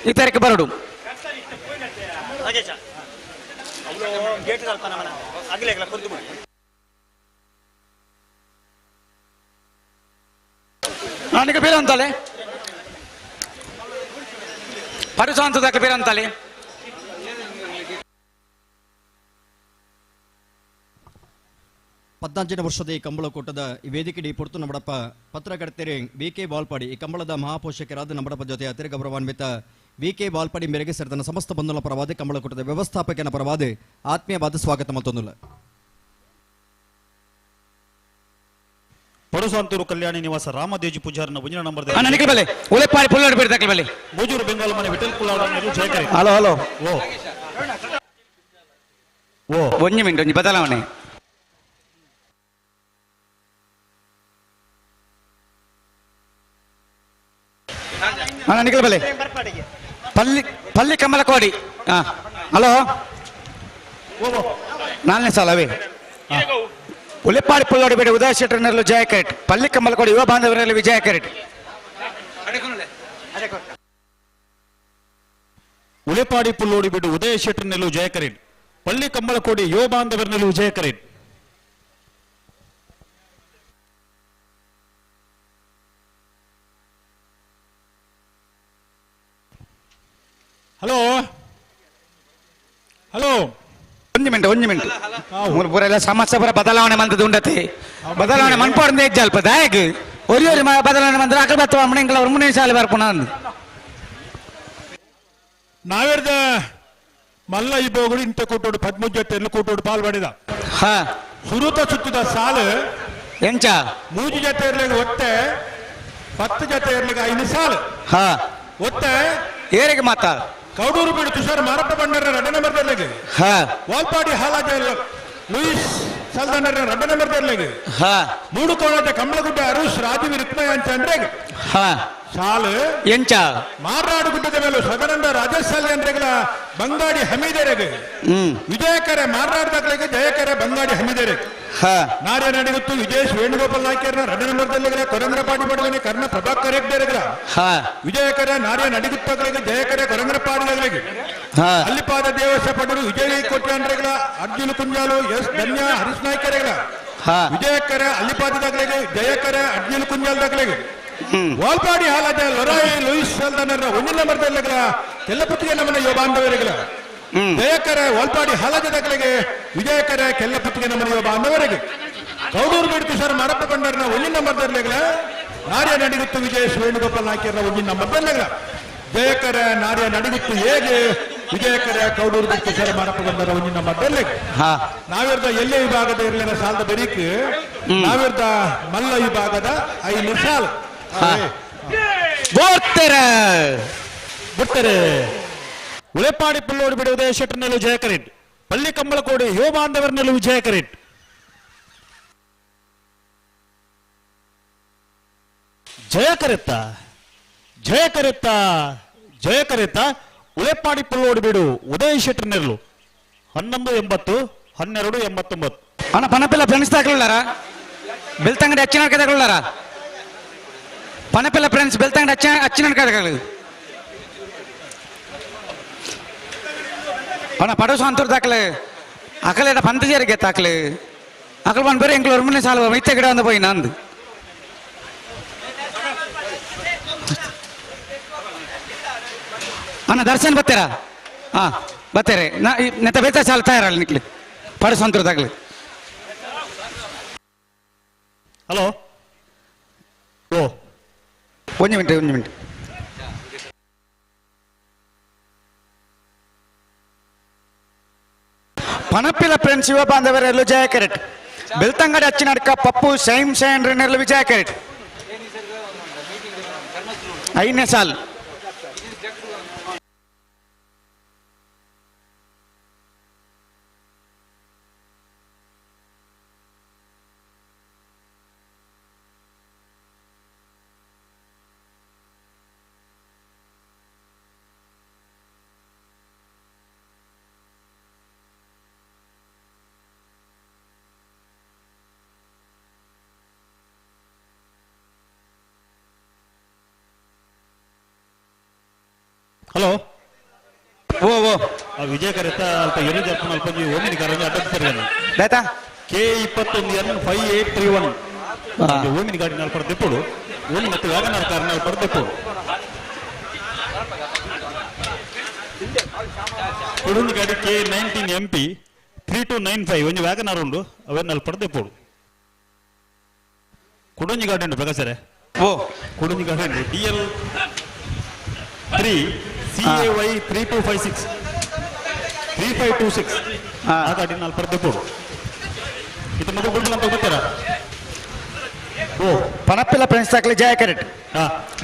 Speaker 12: ಈ ತಾರೀಕು ಬರಡು ನನಗೆ ಬೇರೆ ಅಂತಲೇ ಪರುಸಾಂತದಕ್ಕೆ ಬೇರೆ ಅಂತಲೇ
Speaker 1: ಪದ್ನಾಲ್ಕನೇ ವರ್ಷದ ಈ ಕಂಬಳಕೂಟದ ಈ ವೇದಿಕೆಡಿ ಪೊರ್ತು ನಮ್ಮಡಪ್ಪ ಪತ್ರಕರ್ತೆರೆ ವಿ.ಕೆ. ಬಾಲ್ಪಾಡಿ ಈ ಕಂಬಳದ ಮಹಾಪೋಷಕರಾದ ನಮ್ಮಡಪ್ಪ ಜೊತೆ ಅತಿರ ಗೌರವಾನ್ವಿತ ವಿ.ಕೆ. ಬಾಲ್ಪಾಡಿ ಮೇರೆಗೆ ಸೇರಿದ ಸಮಸ್ತ ಬಂಧುಗಳ ಪರವಾದ ಕಂಬಳಕೂಟದ ವ್ಯವಸ್ಥಾಪಕನ ಪರವಾದ ಆತ್ಮೀಯವಾದ ಸ್ವಾಗತ ಮತ್ತೊಂದು
Speaker 17: ಪಡುಸಾಂತೂರು ಕಲ್ಯಾಣಿ ನಿವಾಸ ರಾಮದೇಜಿ ಪೂಜಾರನ ಮುಂದಿನ ನಂಬರ್
Speaker 12: ಉಳಿಪಾಡಿ ಪುಲ್ಲೋಡ್ ಬೀರ್ ದಾಖಲೆ ಬಲಿ
Speaker 17: ಮೂಜೂರು ಬೆಂಗಾಲ್ ಮನೆ ವಿಠಲ್ ಕುಲಾಡ ಜಯಕರಿ
Speaker 12: ಹಲೋ
Speaker 17: ಓ
Speaker 12: ಒಂಜಿ ಮಿನಿಟ್ ಒಂಜಿ ಬದಲಾವಣೆ ನಿಖಿಲ್ ಬಲೆ ಪಲ್ಲಿ ಕಮಲ ಕೋಡಿ ಹಲೋ 4ನೇ ಸಾಲವೇ ಉಳಿಪಾಡಿ ಪುಲ್ಲೋಡಿ ಬೇಡ ಉದಯ ಶೆಟ್ಟರ್ ನೆರಳು ಜಯ ಕರೆಟ್ ಪಲ್ಲಿ ಕಮಲ ಕೋಡಿ ಯುವ ಬಾಂಧವರಲ್ಲಿ ವಿಜಯ ಕರೆಟ್
Speaker 17: ಉಳಿಪಾಡಿ ಪುಲ್ಲೋಡಿ ಬಿಡು ಉದಯ ಶೆಟ್ಟರ್ ನೆಲ್ಲು ಜಯ ಕರೆಟ್ ಪಲ್ಲಿ ಕಮ್ಮಲ ಕೋಡಿ ಯುವ ಬಾಂಧವರ ನೆಲ್ಲು ಜಯ ಕರೆಟ್
Speaker 15: ಹಲೋ
Speaker 12: ಒಂದು ಮಿನಿಟ್ ಪೂರೆಲ್ಲ ಸಮಸ್ಯೆ ಪೂರ ಬದಲಾವಣೆ ಮಂತದ್ದು ಉಂಡತೆ ಬದಲಾವಣೆ ಮನ್ಪೋಡ್ ಹೆಜ್ಜೆ ಅಲ್ಪ ದಾಯಕ್ ಒರಿ ಬದಲಾವಣೆ ಮಂತ್ರ ಅಕಲ್ ಬತ್ತವ ಮನೆಂಗಳ ಅವ್ರು ಮುಂದಿನ ಸಾಲಿ ಬರ್ಪುಣ
Speaker 15: ನಾವೆರ್ದ ಮಲ್ಲ ಇಬೋಗಳು ಇಂತ ಕೂಟೋಡು 13 ಜೊತೆ ಕೂಟೋಡು ಪಾಲ್ಪಡಿದ ಸುರುತ ಸುತ್ತಿದ ಸಾಲು
Speaker 12: ಎಂಚ
Speaker 15: 3 ಜೊತೆ ಇರ್ಲಿಕ್ಕೆ ಒತ್ತೆ 10 ಜೊತೆ ಇರ್ಲಿಕ್ಕೆ 5 ಸಾಲು ಒತ್ತೆ
Speaker 12: ಏರಿಗೆ ಮಾತಾ
Speaker 15: ಕೌಡೂರು ಬೀಡು ತುಷಾರ್ ಮಾರಪ್ಪ ಬಂಡರ 2 ನಂಬರ್ದಲ್ಲಿಗೆ ವಾಲ್ಪಾಡಿ ಹಾಲಾಜ ಲೂಯಿಸ್ ಸಲ್ದನರ 2 ನಂಬರ್ದಲ್ಲಿಗೆ 3 ಕೋಣದ ಕಮಲಗುಡ್ಡ ಅರುಷ್ ರಾಜೀವ್ ರಿಕ್ಮಯ ಅಂತ ಅಂದ್ರೆ ಸಾಲು
Speaker 12: ಎಂಚ
Speaker 15: ಮಾರ್ನಾಡು ಗುಡ್ಡದ ಮೇಲೂ ಸದನಂದ ರಾಜಸ್ಥಾನ ಬಂಗಾಡಿ ಹಮೀದರೆಗೆ ವಿಜಯಕರ ಮಾರ್ನಾಡ್ದಾಗಲಿಗೆ ಜಯಕರ ಬಂಗಾಡಿ ಹಮೀದರೆಗೆ ನಾರ್ಯ ನಡಿಗುತ್ತು ವಿಜಯೇಶ್ ವೇಣುಗೋಪಾಲ್ ನಾಯ್ಕರ್ನ ರಡ ನಂಬರ್ದಲ್ಲಿ ಕೊರಂಗ್ರಪಾಡಿ ಪಡೆದನೆ ಕರ್ಣ ಪ್ರಭಾಕರ್ ಹೆಗ್ಡೆರೆಗಳ ವಿಜಯಕರ ನಾರ್ಯ ನಡಿಗುತ್ತಾಗಲಿಗೆ ಜಯಕರ ಕೊರಂಗ್ರಪಾಡಿಗಳಿಗೆ ಅಲ್ಲಿಪಾದ ದೇವಸ್ಥ ಪಡರು ವಿಜಯ ಕೋಟ್ಯಾಂಡ್ರೆಗಳ ಅರ್ಜುನ ಕುಂಜಾಲು ಎಸ್ ಧನ್ಯ ಹರೀಶ್ ನಾಯ್ಕರೆಗಳ ವಿಜಯಕರ ಅಲ್ಲಿಪಾದದಾಗಲಿಗೆ ಜಯಕರ ಅರ್ಜುನ ಕುಂಜಾಲ್ ದಾಗಲಿಗೆ ವಾಲ್ಪಾಡಿ ಹಾಲಾದ ಲೊರಾಯಿ ಲೂಯಿಸ್ ಸಲ್ದಾನರ ಒಂದಿನ ನಂಬರ್ದಲ್ಲಿಗಳ ಕೆಲ್ಲಪುತ್ತಿಗೆ ನಮ್ಮನ ಯುವ ಬಾಂಧವರಿಗಳ ಜಯಕರ ವಾಲ್ಪಾಡಿ ಹಾಲಾದ ದಾಖಲೆಗೆ ವಿಜಯಕರ ಕೆಲ್ಲಪುತ್ತಿಗೆ ನಮ್ಮನ ಯುವ ಬಾಂಧವರಿಗೆ ಕೌಡೂರು ಬಿಡ್ತು ಸರ್ ಮರಪ್ಪ ಬಂಡರ್ನ ಒಂದಿನ ನಂಬರ್ದಲ್ಲಿಗಳ ನಾರ್ಯ ನಡಿಗುತ್ತು ವಿಜಯೇಶ್ ವೇಣುಗೋಪಾಲ್ ನಾಯ್ಕರ ಒಂದಿನ ನಂಬರ್ದಲ್ಲಿಗಳ ಜಯಕರ ನಾರ್ಯ ನಡಿಗುತ್ತು ಹೇಗೆ ವಿಜಯಕರ ಕೌಡೂರು ಬಿಟ್ಟು ಸರ್ ಮರಪ್ಪ ಬಂದರ ಒಂದಿನ ನಂಬರ್ದಲ್ಲಿ ನಾವಿರ್ದ ಎಲ್ಲೇ ವಿಭಾಗದ ಇರಲಿನ ಸಾಲದ ಬೆರೀಕ್ ನಾವಿರ್ದ ಮಲ್ಲ ವಿಭಾಗದ 5 ಸಾಲು
Speaker 17: ಬಿಡ್ತಾರೆ ಉಳೆಪಾಡಿ ಪುಲ್ಲೋಡು ಬಿಡುವುದೇ ಶೆಟ್ಟರ್ನಲ್ಲೂ ಜಯಕರಿಟ್ ಪಳ್ಳಿ ಕಂಬಳಕೋಡಿ ಯುವ ಬಾಂಧವರನಲ್ಲೂ ಜಯಕರಿಟ್ ಜಯಕರಿತ್ತ ಜಯಕರಿತ್ತ ಜಯಕರಿತ್ತ ಉಳೆಪಾಡಿ ಪುಲ್ಲೋಡು ಬಿಡು ಉದಯ ಶೆಟ್ಟರ್ನಲ್ಲೂ 1180 1289
Speaker 12: ಅಣ್ಣ ಪನಪಿಲ್ಲ ಫ್ರೆಂಡ್ಸ್ ತಗೊಳ್ಳಾರ ಬೆಳ್ತಂಗಡಿ ಅಚ್ಚಿನ ತಗೊಳ್ಳಾರ ಪನಪಿಲ್ಲ ಫ್ರೆಂಡ್ಸ್ ಬೆಳ್ತಂಗಡಿ ಅಚ್ಚಿನ ತಗೊಳ್ಳಿ ಅಣ್ಣ ಪಡಸು ಅಂತವ್ರು ತಾಕಲೆ ಅಕಲೆ ಪಂತಜೇರಿಗೆ ತಾಕಲೆ ಅಕಲ್ ಬಂದು ಬೇರೆ ಎಂಕ್ಳು ಮುನ್ನೆ ಸಾಲ ಮೈತೆ ಗಿಡ ಅಂದ போய் ನಂದು ಅಣ್ಣ ದರ್ಶನ್ ಬರ್ತೀರಾ ಹಾ ಬರ್ತಾರೆ ನೆತ್ತ ಬೇತ ಸಾಲ ತಯಾರಲ್ಲ ನಿಕ್ಲಿ ಪಡಸು ಅಂತವ್ರು ತಾಕಲೆ
Speaker 17: ಹಲೋ ಓ
Speaker 12: ಒಂದು ಮಿನಿಟ್ ಪನಪಿಲ ಫ್ರೆಂಡ್ಸ್ ಯುವ ಬಾಂಧವರೆಲ್ಲೂ ಜಯ ಕೆರೆಟ್ ಬೆಳ್ತಂಗಡಿ ಅಚ್ಚಿನ ಅಡ್ಕ ಪಪ್ಪು ಶೈಮ್ ಶೈನ್ರನ್ನೆಲ್ಲೂ ವಿಜಯ ಕೆರೆಟ್ 5ನೇ ಸಾಲು
Speaker 17: ಹಲೋ
Speaker 12: ಓ ಓ
Speaker 17: ವಿಜಯಕರಿತ್ತ ಅಲ್ಪ ಎರು ಜರ್ಪಣ ಅಲ್ಪ ಓಮಿನಿ ಕಾರಣ ಅಡ್ಡಾಡ್ತಾರೆ
Speaker 12: ಬೇತಾ
Speaker 17: K21N 5831 ಓಮಿನಿ ಗಾಡಿ ನಾಲ್ಕು ಪಡೆದೆಪ್ಪುಡು ಓಮಿ ಮತ್ತು ವ್ಯಾಗನಾರ್ ಕಾರ್ ನಾಲ್ಕು ಪಡೆದೆಪ್ಪುಡು ಕುಡುಂದು ಗಾಡಿ K19 MP 3295 ಒಂದು ವ್ಯಾಗನಾರ್ ಉಂಡು ಅವೇ ನಾಲ್ಕು ಪಡೆದೆಪ್ಪುಡು ಕುಡುಂಜಿ ಗಾಡಿ ಉಂಟು ಪ್ರಕಾಶರೇ
Speaker 12: ಓ
Speaker 17: ಕುಡುಂಜಿ ಗಾಡಿ ಉಂಟು DL 3 CAY 3256 3526 ಆ ಗಾಡಿ ನಾಲ್ಕು ಪಡೆದೆಪ್ಪುಡು ಇದು ಮಗು ಗುಂಡು ಅಂತ ಗೊತ್ತೀರಾ
Speaker 12: ಓ ಪನಪಿಲ್ಲ ಫ್ರೆಂಡ್ಸ್ ತಾಕಲೆ ಜಯ ಕೆರೆಟ್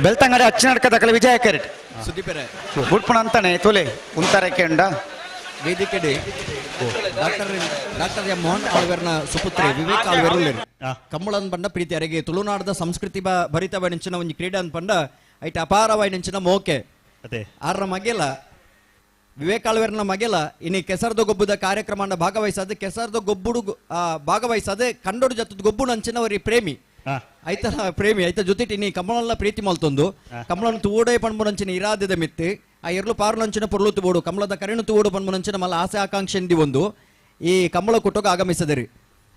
Speaker 12: ಬೆಳ್ತಂಗಡಿ ಅಚ್ಚಿನ ಅಡ್ಕ ತಾಕಲೆ ವಿಜಯ ಕೆರೆಟ್
Speaker 4: ಸುದೀಪರೇ
Speaker 12: ಗುಡ್ಪುಣ ಅಂತಾನೆ ತೋಲೆ ಉಂತಾರಕ್ಕೆ ಉಂಡ
Speaker 4: ವೇದಿಕೆಡೆ ಡಾಕ್ಟರ್ ಎಂ ಮೋಹನ್ ಆಳ್ವೇರ್ನ ಸುಪುತ್ರಿ ವಿವೇಕ್ ಆಳ್ವೇರು ಕಮ್ಮಳನ್ ಪಂಡ ಪ್ರೀತಿ ಅರೆಗೆ ತುಳುನಾಡದ ಸಂಸ್ಕೃತಿ ಭರಿತವಾಯಿನ ಒಂದು ಕ್ರೀಡೆ ಅಂತ ಪಂಡ ಐಟ ಅಪಾರವಾಯಿನ ಮೋಕೆ ಆರ್ನ ಮಗೆಲ ವಿವೇಕ್ ಆಳ್ವೇರ್ನ ಮಗೆಲ ಇನ್ನು ಕೆಸರ್ದ ಗೊಬ್ಬುದ ಕಾರ್ಯಕ್ರಮ ಭಾಗವಹಿಸದೆ ಕೆಸರ್ದ ಗೊಬ್ಬುಡು ಭಾಗವಹಿಸದೆ ಕಂಡೋಡು ಜತ್ತದ ಗೊಬ್ಬುಡು ಅಂಚಿನವರಿ ಪ್ರೇಮಿ ಐತ ಪ್ರೇಮಿ ಐತ ಜೊತೆ ನೀ ಕಮಲಲ್ಲ ಪ್ರೀತಿ ಮಲ್ತೊಂದು ಕಮಲನ ತೂಡೇ ಪಣ್ಮುನಂಚಿನ ಇರಾದದ ಮಿತ್ತಿ ಆ ಎರ್ಲು ಪಾರ್ನಂಚಿನ ಪೊರ್ಲು ತುಬೋಡು ಕಮಲದ ಕರೆಣು ತೂಡು ಪಣ್ಮುನಂಚಿನ ಮಲ್ಲ ಆಸೆ ಆಕಾಂಕ್ಷೆ ಎಂದಿ ಒಂದು ಈ ಕಮಲ ಕುಟ್ಟೋಗ ಆಗಮಿಸದರಿ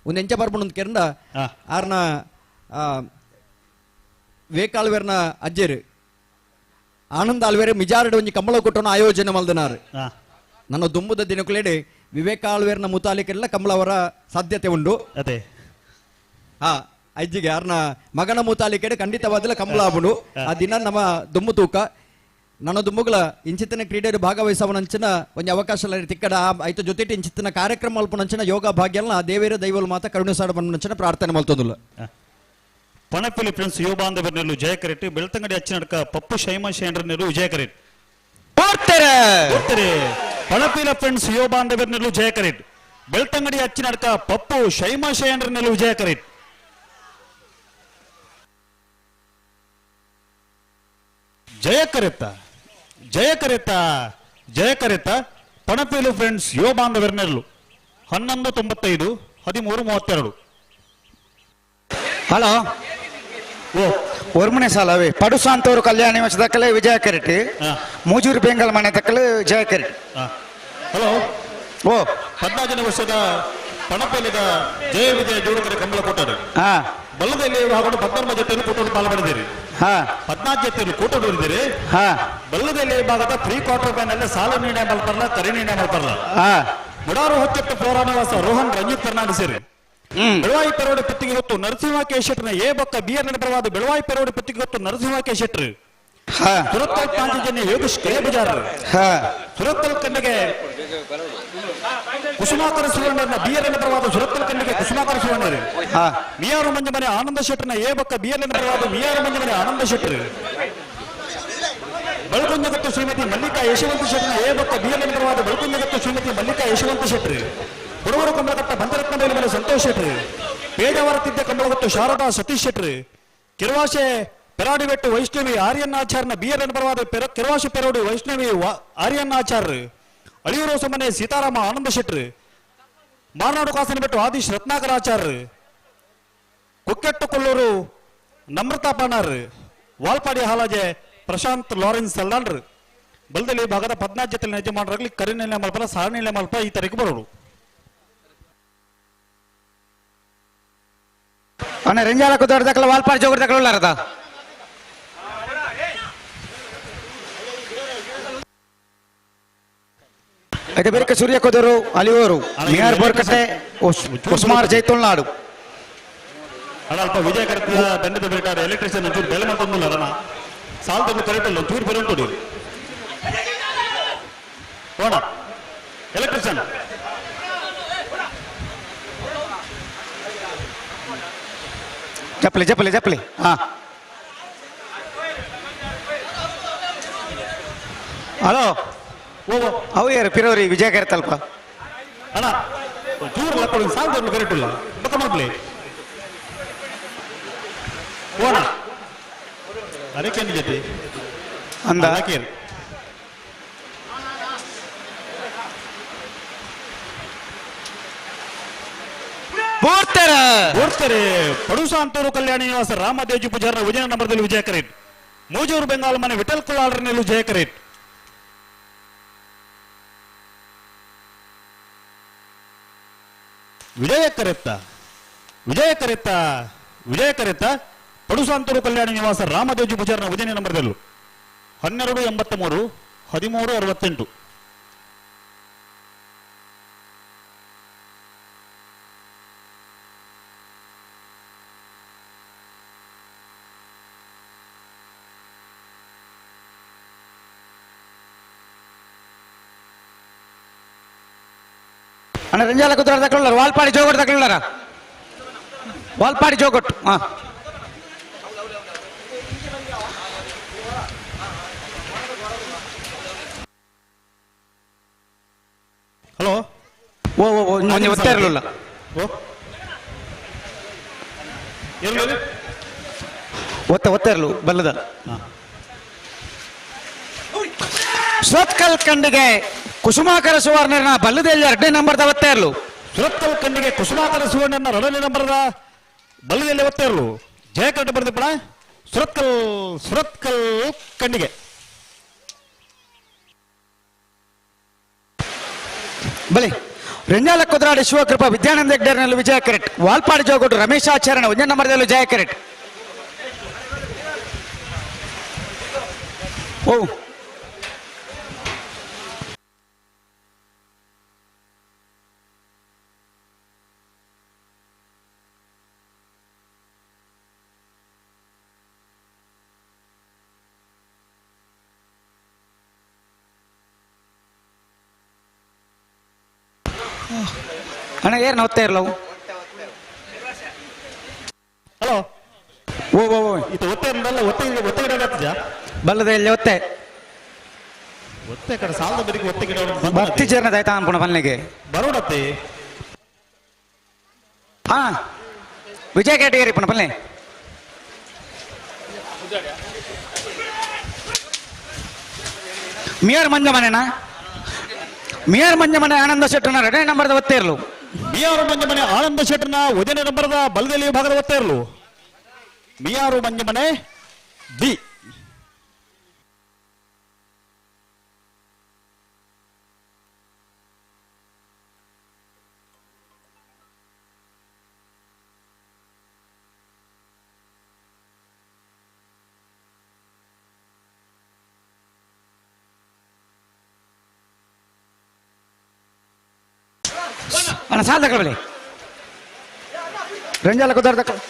Speaker 4: ಒಂದು ಎಂಚ ಬರ್ಪುಣ ಕೆರಂಡ ಆರ್ನ ವಿವೇಕ್ ಆಳ್ವೇರ್ನ ಅಜ್ಜೇರು ಆನಂದ್ ಆಳ್ವೇರು ಮಿಜಾರಡೆ ಒಂಜಿ ಕಮಲ ಕುಟ್ಟೋನ ಆಯೋಜನೆ ಮಲ್ದನಾರು ನನ್ನ ದುಂಬುದ ದಿನಕುಲೇಡೆ ವಿವೇಕ್ ಆಳ್ವೇರ್ನ ಮುತಾಲಿಕೆಲ್ಲ ಕಮಲ ಅವರ ಸಾಧ್ಯತೆ ಉಂಡು
Speaker 17: ಅದೇ
Speaker 4: ಅಜ್ಜಿಗೆ ಯಾರನ್ನ ಮಗನ ಮೂತಾಲಿಕೆಡೆ ಖಂಡಿತವಾದಲ್ಲ ಕಂಬಳ ಆಗುಡು ಆ ದಿನ ನಮ್ಮ ದುಮ್ಮು ತೂಕ ನನ್ನ ದುಮ್ಮುಗಳ ಇಂಚಿತ್ತಿನ ಕ್ರೀಡೆಯಲ್ಲಿ ಭಾಗವಹಿಸವನಂಚಿನ ಒಂದು ಅವಕಾಶ ತಿಕ್ಕಡ ಐತ ಜೊತೆ ಇಂಚಿತ್ತಿನ ಕಾರ್ಯಕ್ರಮ ಅಲ್ಪನಂಚಿನ ಯೋಗ ಭಾಗ್ಯಲ್ಲ ದೇವೇರ ದೈವಲ್ ಮಾತ ಕರುಣಿಸಾಡ ಬಂದಂಚಿನ ಪ್ರಾರ್ಥನೆ ಮಲ್ತೊಂದುಲ್ಲ
Speaker 17: ಪಣಪಲ್ಲಿ ಫ್ರೆಂಡ್ಸ್ ಯುವ ಬಾಂಧವರನಲ್ಲೂ ಜಯ ಕರೆಟ್ ಬೆಳ್ತಂಗಡಿ ಅಚ್ಚಿನ ಅಡ್ಕ ಪಪ್ಪು ಶೈಮ ಶೇಂಡ್ರನಲ್ಲೂ ವಿಜಯ ಕರೆಟ್ ಪಣಪಿಲ ಫ್ರೆಂಡ್ಸ್ ಯುವ ಬಾಂಧವರನಲ್ಲೂ ಜಯ ಕರೆಟ್ ಬೆಳ್ತಂಗಡಿ ಅಚ್ಚಿನ ಅಡ್ಕ ಪಪ್ಪು ಶೈಮ ಶೇಂಡ್ರನಲ್ಲೂ ವಿಜಯ ಕರೆಟ್ ಜಯಕರೆತ್ತ ಜಯಕರೆತ್ತ ಜಯಕರೆತ್ತ ಪಣಪೇಲು ಫ್ರೆಂಡ್ಸ್ ಯುವ ಬಾಂಧವರನ್ನೆರಲು 11:95 13:32.
Speaker 12: ಹಲೋ ಒರ್ಮನೆ ಸಾಲವೇ ಪಡುಸಾಂತೂರು ಕಲ್ಯಾಣಿ ವಚದಕ್ಕಲೆ ವಿಜಯ ಕೆರೆಟ್ಟಿ ಮೂಜೂರು ಬೆಂಗಲ್ ಮನೆ ತಕ್ಕಲು ಜಯ ಕೆರೆಟ್ಟಿ.
Speaker 17: ಹಲೋ ಓ 14 ವರ್ಷದ ಪಣಪೇಲಿದ ಜಯ ವಿಜಯ ಜೋಡುಕರೆ ಕಂಬಳ ಕೊಟ್ಟರು. ಬಲ್ಲದಲ್ಲಿ ಹಾಕೊಂಡು 14 ಜೊತೆಯಲ್ಲಿ ಕೂಟೋಡು ಪಾಲ್ಪಡಿದಿರಿ. 14 ಜೊತೆಯಲ್ಲಿ ಕೂಟೋಡು ಇರಿದಿರಿ. ಬಲ್ಲದಲ್ಲಿ ಭಾಗದ ಪ್ರೀ ಕ್ವಾರ್ಟರ್ ಫೈನಲ್ ಸಾಲು ನೀಡೇ ಮಲ್ಪರ್ಲ ಕರಿ ನೀಡೇ ಮಲ್ಪರ್ಲ ಮುಡಾರು ಹೊಚ್ಚೆಟ್ಟು ಪೌರಾನಿವಾಸ ರೋಹನ್ ರಂಜಿತ್ ಫರ್ನಾಂಡಿಸ್ ಸೇರಿ ಬೆಳವಾಯಿ ಪೆರೋಡಿ ಪತ್ತಿಗೆ ಹೊತ್ತು ನರಸಿಂಹ ಕೆ ಶೆಟ್ರನ ಎ ಬೊಕ್ಕ ಬಿಯರ್ ನಡೆಪರವಾದ ಬೆಳವಾಯಿ ಪೆರೋಡಿ ಪತ್ತಿಗೆ ಹೊತ್ತು ನರಸಿಂಹ ಕೆ ಶೆಟ್ರು ಸುರತ್ತಲ್ ಪಾಂಚಜನ್ಯ ಯೋಗೇಶ್ ಕೈ ಬಜಾರ್ ಸುರತ್ತಲ್ ಕಣ್ಣಿಗೆ ಕುಸುಮಾಕರ ಸುವರ್ಣನ ಬಿಯರ್ ನಡೆಪರವಾದ ಸುರತ್ತಲ್ ಕಣ್ಣಿಗೆ ಕುಸುಮಾಕರ ಸುವರ್ಣರು ಮಿಯಾರು ಮಂಜಮನೆ ಆನಂದ ಶೆಟ್ರನ ಎ ಬೊಕ್ಕ ಬಿಯರ್ ನಡೆಪರವಾದ ಮಿಯಾರು ಮಂಜಮನೆ ಆನಂದ ಶೆಟ್ರು ಬೆಳಕುಂಜಗತ್ತು ಶ್ರೀಮತಿ ಮಲ್ಲಿಕಾ ಯಶವಂತ ಶೆಟ್ರನ ಎ ಬೊಕ್ಕ ಬಿಯರ್ ನಡೆಪರವಾದ ಬೆಳಕುಂಜಗತ್ತು ಶ್ರೀಮತಿ ಮಲ್ಲಿಕಾ ಯಶವಂತ ಶೆಟ್ರು ಹುಡುಗರು ಕಂಬಳಕಟ್ಟ ಬಂದರತ್ನ ಮೇಲೆ ಸಂತೋಷ್ ಶೆಟ್ರು ಪೇಜಾವರತಿದ್ದ ಕಂಬಳಗತ್ತು ಶಾರದಾ ಸತೀಶ್ ಶೆಟ್ರು ಕಿರವಾಶೆ ಪೆರಾಡಿಬೆಟ್ಟು ವೈಷ್ಣವಿ ಆರ್ಯನಾಚಾರ್ಯನ ಬಿಯರ್ ಅನುಪರವಾದ ಕಿರವಾಶೆ ಪೆರೋಡಿ ವೈಷ್ಣವಿ ಆರ್ಯನಾಚಾರ್ಯ ಅಳಿಯೂರು ಸಮನೆ ಸೀತಾರಾಮ ಆನಂದ ಶೆಟ್ರು ಮಾರ್ನಾಡು ಕಾಸನ ಬೆಟ್ಟು ಆದಿಶ್ ರತ್ನಾಕರಾಚಾರ್ಯ ಕುಕ್ಕೆಟ್ಟು ಕೊಲ್ಲೂರು ನಮ್ರತಾ ಪಾಣಾರ್ ವಾಲ್ಪಾಡಿ ಹಾಲಾಜೆ ಪ್ರಶಾಂತ್ ಲಾರೆನ್ಸ್ ಸಲ್ಲಾನ್ರು ಬಲದಲ್ಲಿ ಭಾಗದ 14 ಜೊತೆ ಯಜಮಾನರಾಗಲಿ ಕರಿನೆಲೆ ಮಲ್ಪ ಸಾರನೆಲೆ ಮಲ್ಪ ಈ ತರಕ್ಕೆ ಬರೋರು.
Speaker 12: ಅಣ್ಣ ರೆಂಜಾಲ ಕುದೋರ್ದಕ್ಕಲ ವಾಲ್ಪಾಡಿ ಜೋಗರ್ದಕ್ಕಲ ಉಳ್ಳಾರದ అయితే బెరిక సూర్య కుదరు అలివోరు మియార్ బోర్కట్టే ఉస్మార్ జైతుల్నాడు
Speaker 17: ಅಲ್ಪ ವಿಜಯ ಕರೆಕ್ಟ್ ದಂಡದ ಬೇಕಾದ ಎಲೆಕ್ಟ್ರಿಷಿಯನ್ ಒಂಚೂರು ಬೆಲೆ ಮಾಡ್ತಂದಿಲ್ಲ ಅಣ್ಣ ಸಾಲ್ತನ್ನು ಕರೆಕ್ಟ್ ಅಲ್ಲ ಒಂಚೂರು ಬೆಲೆ ಉಂಟು ಹೋಣ ಎಲೆಕ್ಟ್ರಿಷಿಯನ್
Speaker 12: చెప్పలే చెప్పలే చెప్పలే ಹಲೋ ಅವು ಯಾರು ಪಿರೋರಿ ವಿಜಯ ಕರೆತಲ್ಪ
Speaker 17: ಅಣ್ಣ ಚೂರು ಲಕ್ಕೊಡಿ ಸಾಲ್ತನ್ನು ಕರೆಕ್ಟ್ ಇಲ್ಲ ಬಕ್ಕ ಮಾಡ್ಲಿ ಹೋಣ ಅದಕ್ಕೆ ಜೊತೆ
Speaker 12: ಅಂದ
Speaker 17: ಓಡ್ತಾರೆ ಪಡುಸಾಂತೂರು ಕಲ್ಯಾಣಿ ನಿವಾಸ ರಾಮದೇವ್ಜಿ ಪೂಜಾರನ ವಿಜಯ ನಂಬರ್ದಲ್ಲಿ ವಿಜಯ ಕರೇಟ್ ಮೂಜೂರು ಬೆಂಗಾಲ್ ಮನೆ ವಿಠಲ್ ಕುಲಾಳರ್ನಲ್ಲೂ ಜಯ ಕರೇಟ್ ವಿಜಯ ಕರೆತ್ತ ವಿಜಯ ಕರೆತ್ತ ವಿಜಯ ಕರೆತ್ತ ಪಡುಸಾಂತೂರು ಕಲ್ಯಾಣಿ ನಿವಾಸ ರಾಮದೇವ್ಜಿ ಪೂಜಾರನ ವಿಜಯ ನಂಬರ್ದಲ್ಲೂ 1283 1368
Speaker 12: అన్న రంజాల కుదర దగ్గర ఉన్నారు వాల్పాడి జోగొట్టు దగ్గర ఉన్నారా వాల్పాడి జోగొట్టు
Speaker 17: ಹಲೋ
Speaker 12: ಓ ಓ ಓ ಮೊನ್ನೆ ಒತ್ತಾ ಇರಲಿಲ್ಲ ಒತ್ತಾ ಇರಲು ಬಲ್ಲದ ಸ್ವತ್ಕಲ್ ಕಂಡಿಗೆ ಕುಸುಮಾಕರ ಸುವರ್ಣನ ಬಲ್ಲದಲ್ಲಿ 2ನೇ ನಂಬರ್ದ ಒತ್ತಾ ಇರಲು
Speaker 17: ಸುರತ್ಕಲ್ ಕಣ್ಣಿಗೆ ಕುಸುಮಾಕರ ಸುವರ್ಣನ 2ನೇ ನಂಬರ್ದ ಬಲ್ಲದಲ್ಲಿ ಒತ್ತಾ ಇರಲು ಜಯ ಕಟ್ಟ ಬರ್ದಪ್ಪಣ ಸುರತ್ಕಲ್ ಕಣ್ಣಿಗೆ
Speaker 12: ಬಲಿ ರೆಂಜಾಲ ಕುದ್ರಾಡಿ ಶಿವಕೃಪಾ ವಿದ್ಯಾನಂದ ಹೆಗ್ಡೇರ್ನಲ್ಲೂ ವಿಜಯ ಕೆರೆಟ್ ವಾಲ್ಪಾಡಿ ಜೋಗೋಡು ರಮೇಶಾಚಾರ್ಯನ 1ನೇ ನಂಬರ್ದಲ್ಲೂ ಜಯ ಕೆರೆಟ್ ಓ ಅಣ್ಣ ಏರ್ ಓದ್ತಾ ಇರಲವು
Speaker 17: ಹಲೋ
Speaker 12: ಓ ಓ ಓ
Speaker 17: ಇದು ಒತ್ತೆ ಇರಲ್ಲ ಒತ್ತೆ ಗಿಡ
Speaker 12: ಬಲ್ಲದಲ್ಲಿ ಒತ್ತೆ
Speaker 17: ಒತ್ತೆ ಕಡೆ ಸಾಲದ ಬರಿಗೆ ಒತ್ತೆ ಗಿಡ
Speaker 12: ಭಕ್ತಿ ಚೇರ್ನದ ಆಯ್ತಾ ಅನ್ಪುಣ ಪನ್ನೆಗೆ
Speaker 17: ಬರೋಡತ್ತೆ
Speaker 12: ಹಾ ವಿಜಯ ಕ್ಯಾಟಗರಿ ಪುಣ ಪನ್ನೆ ಮಿಯರ್ ಮಂಜಮನೆನಾ ಮಿಯರ್ ಮಂಜಮನೆ ಆನಂದ ಶೆಟ್ಟರ್ನ 2ನೇ ನಂಬರ್ದ ಒತ್ತೇ ಇರಲು
Speaker 17: ಮಿಯಾರು ಮಂಜಮನೆ ಆನಂದ ಶೆಟ್ಟರ್ನ 1ನೇ ನಂಬರ್ದ ಬಲಗಲಿ ವಿಭಾಗದ ಒತ್ತೇ ಇರಲು ಮಿಯಾರು ಮಂಜಮನೆ ಡಿ.
Speaker 12: ಅಣ್ಣ ಸಾಲ ತಗೊಳ್ಳಿ ರಂಜಾಲ ಕುದಾರ ತಗೊಳ್ಳಿ.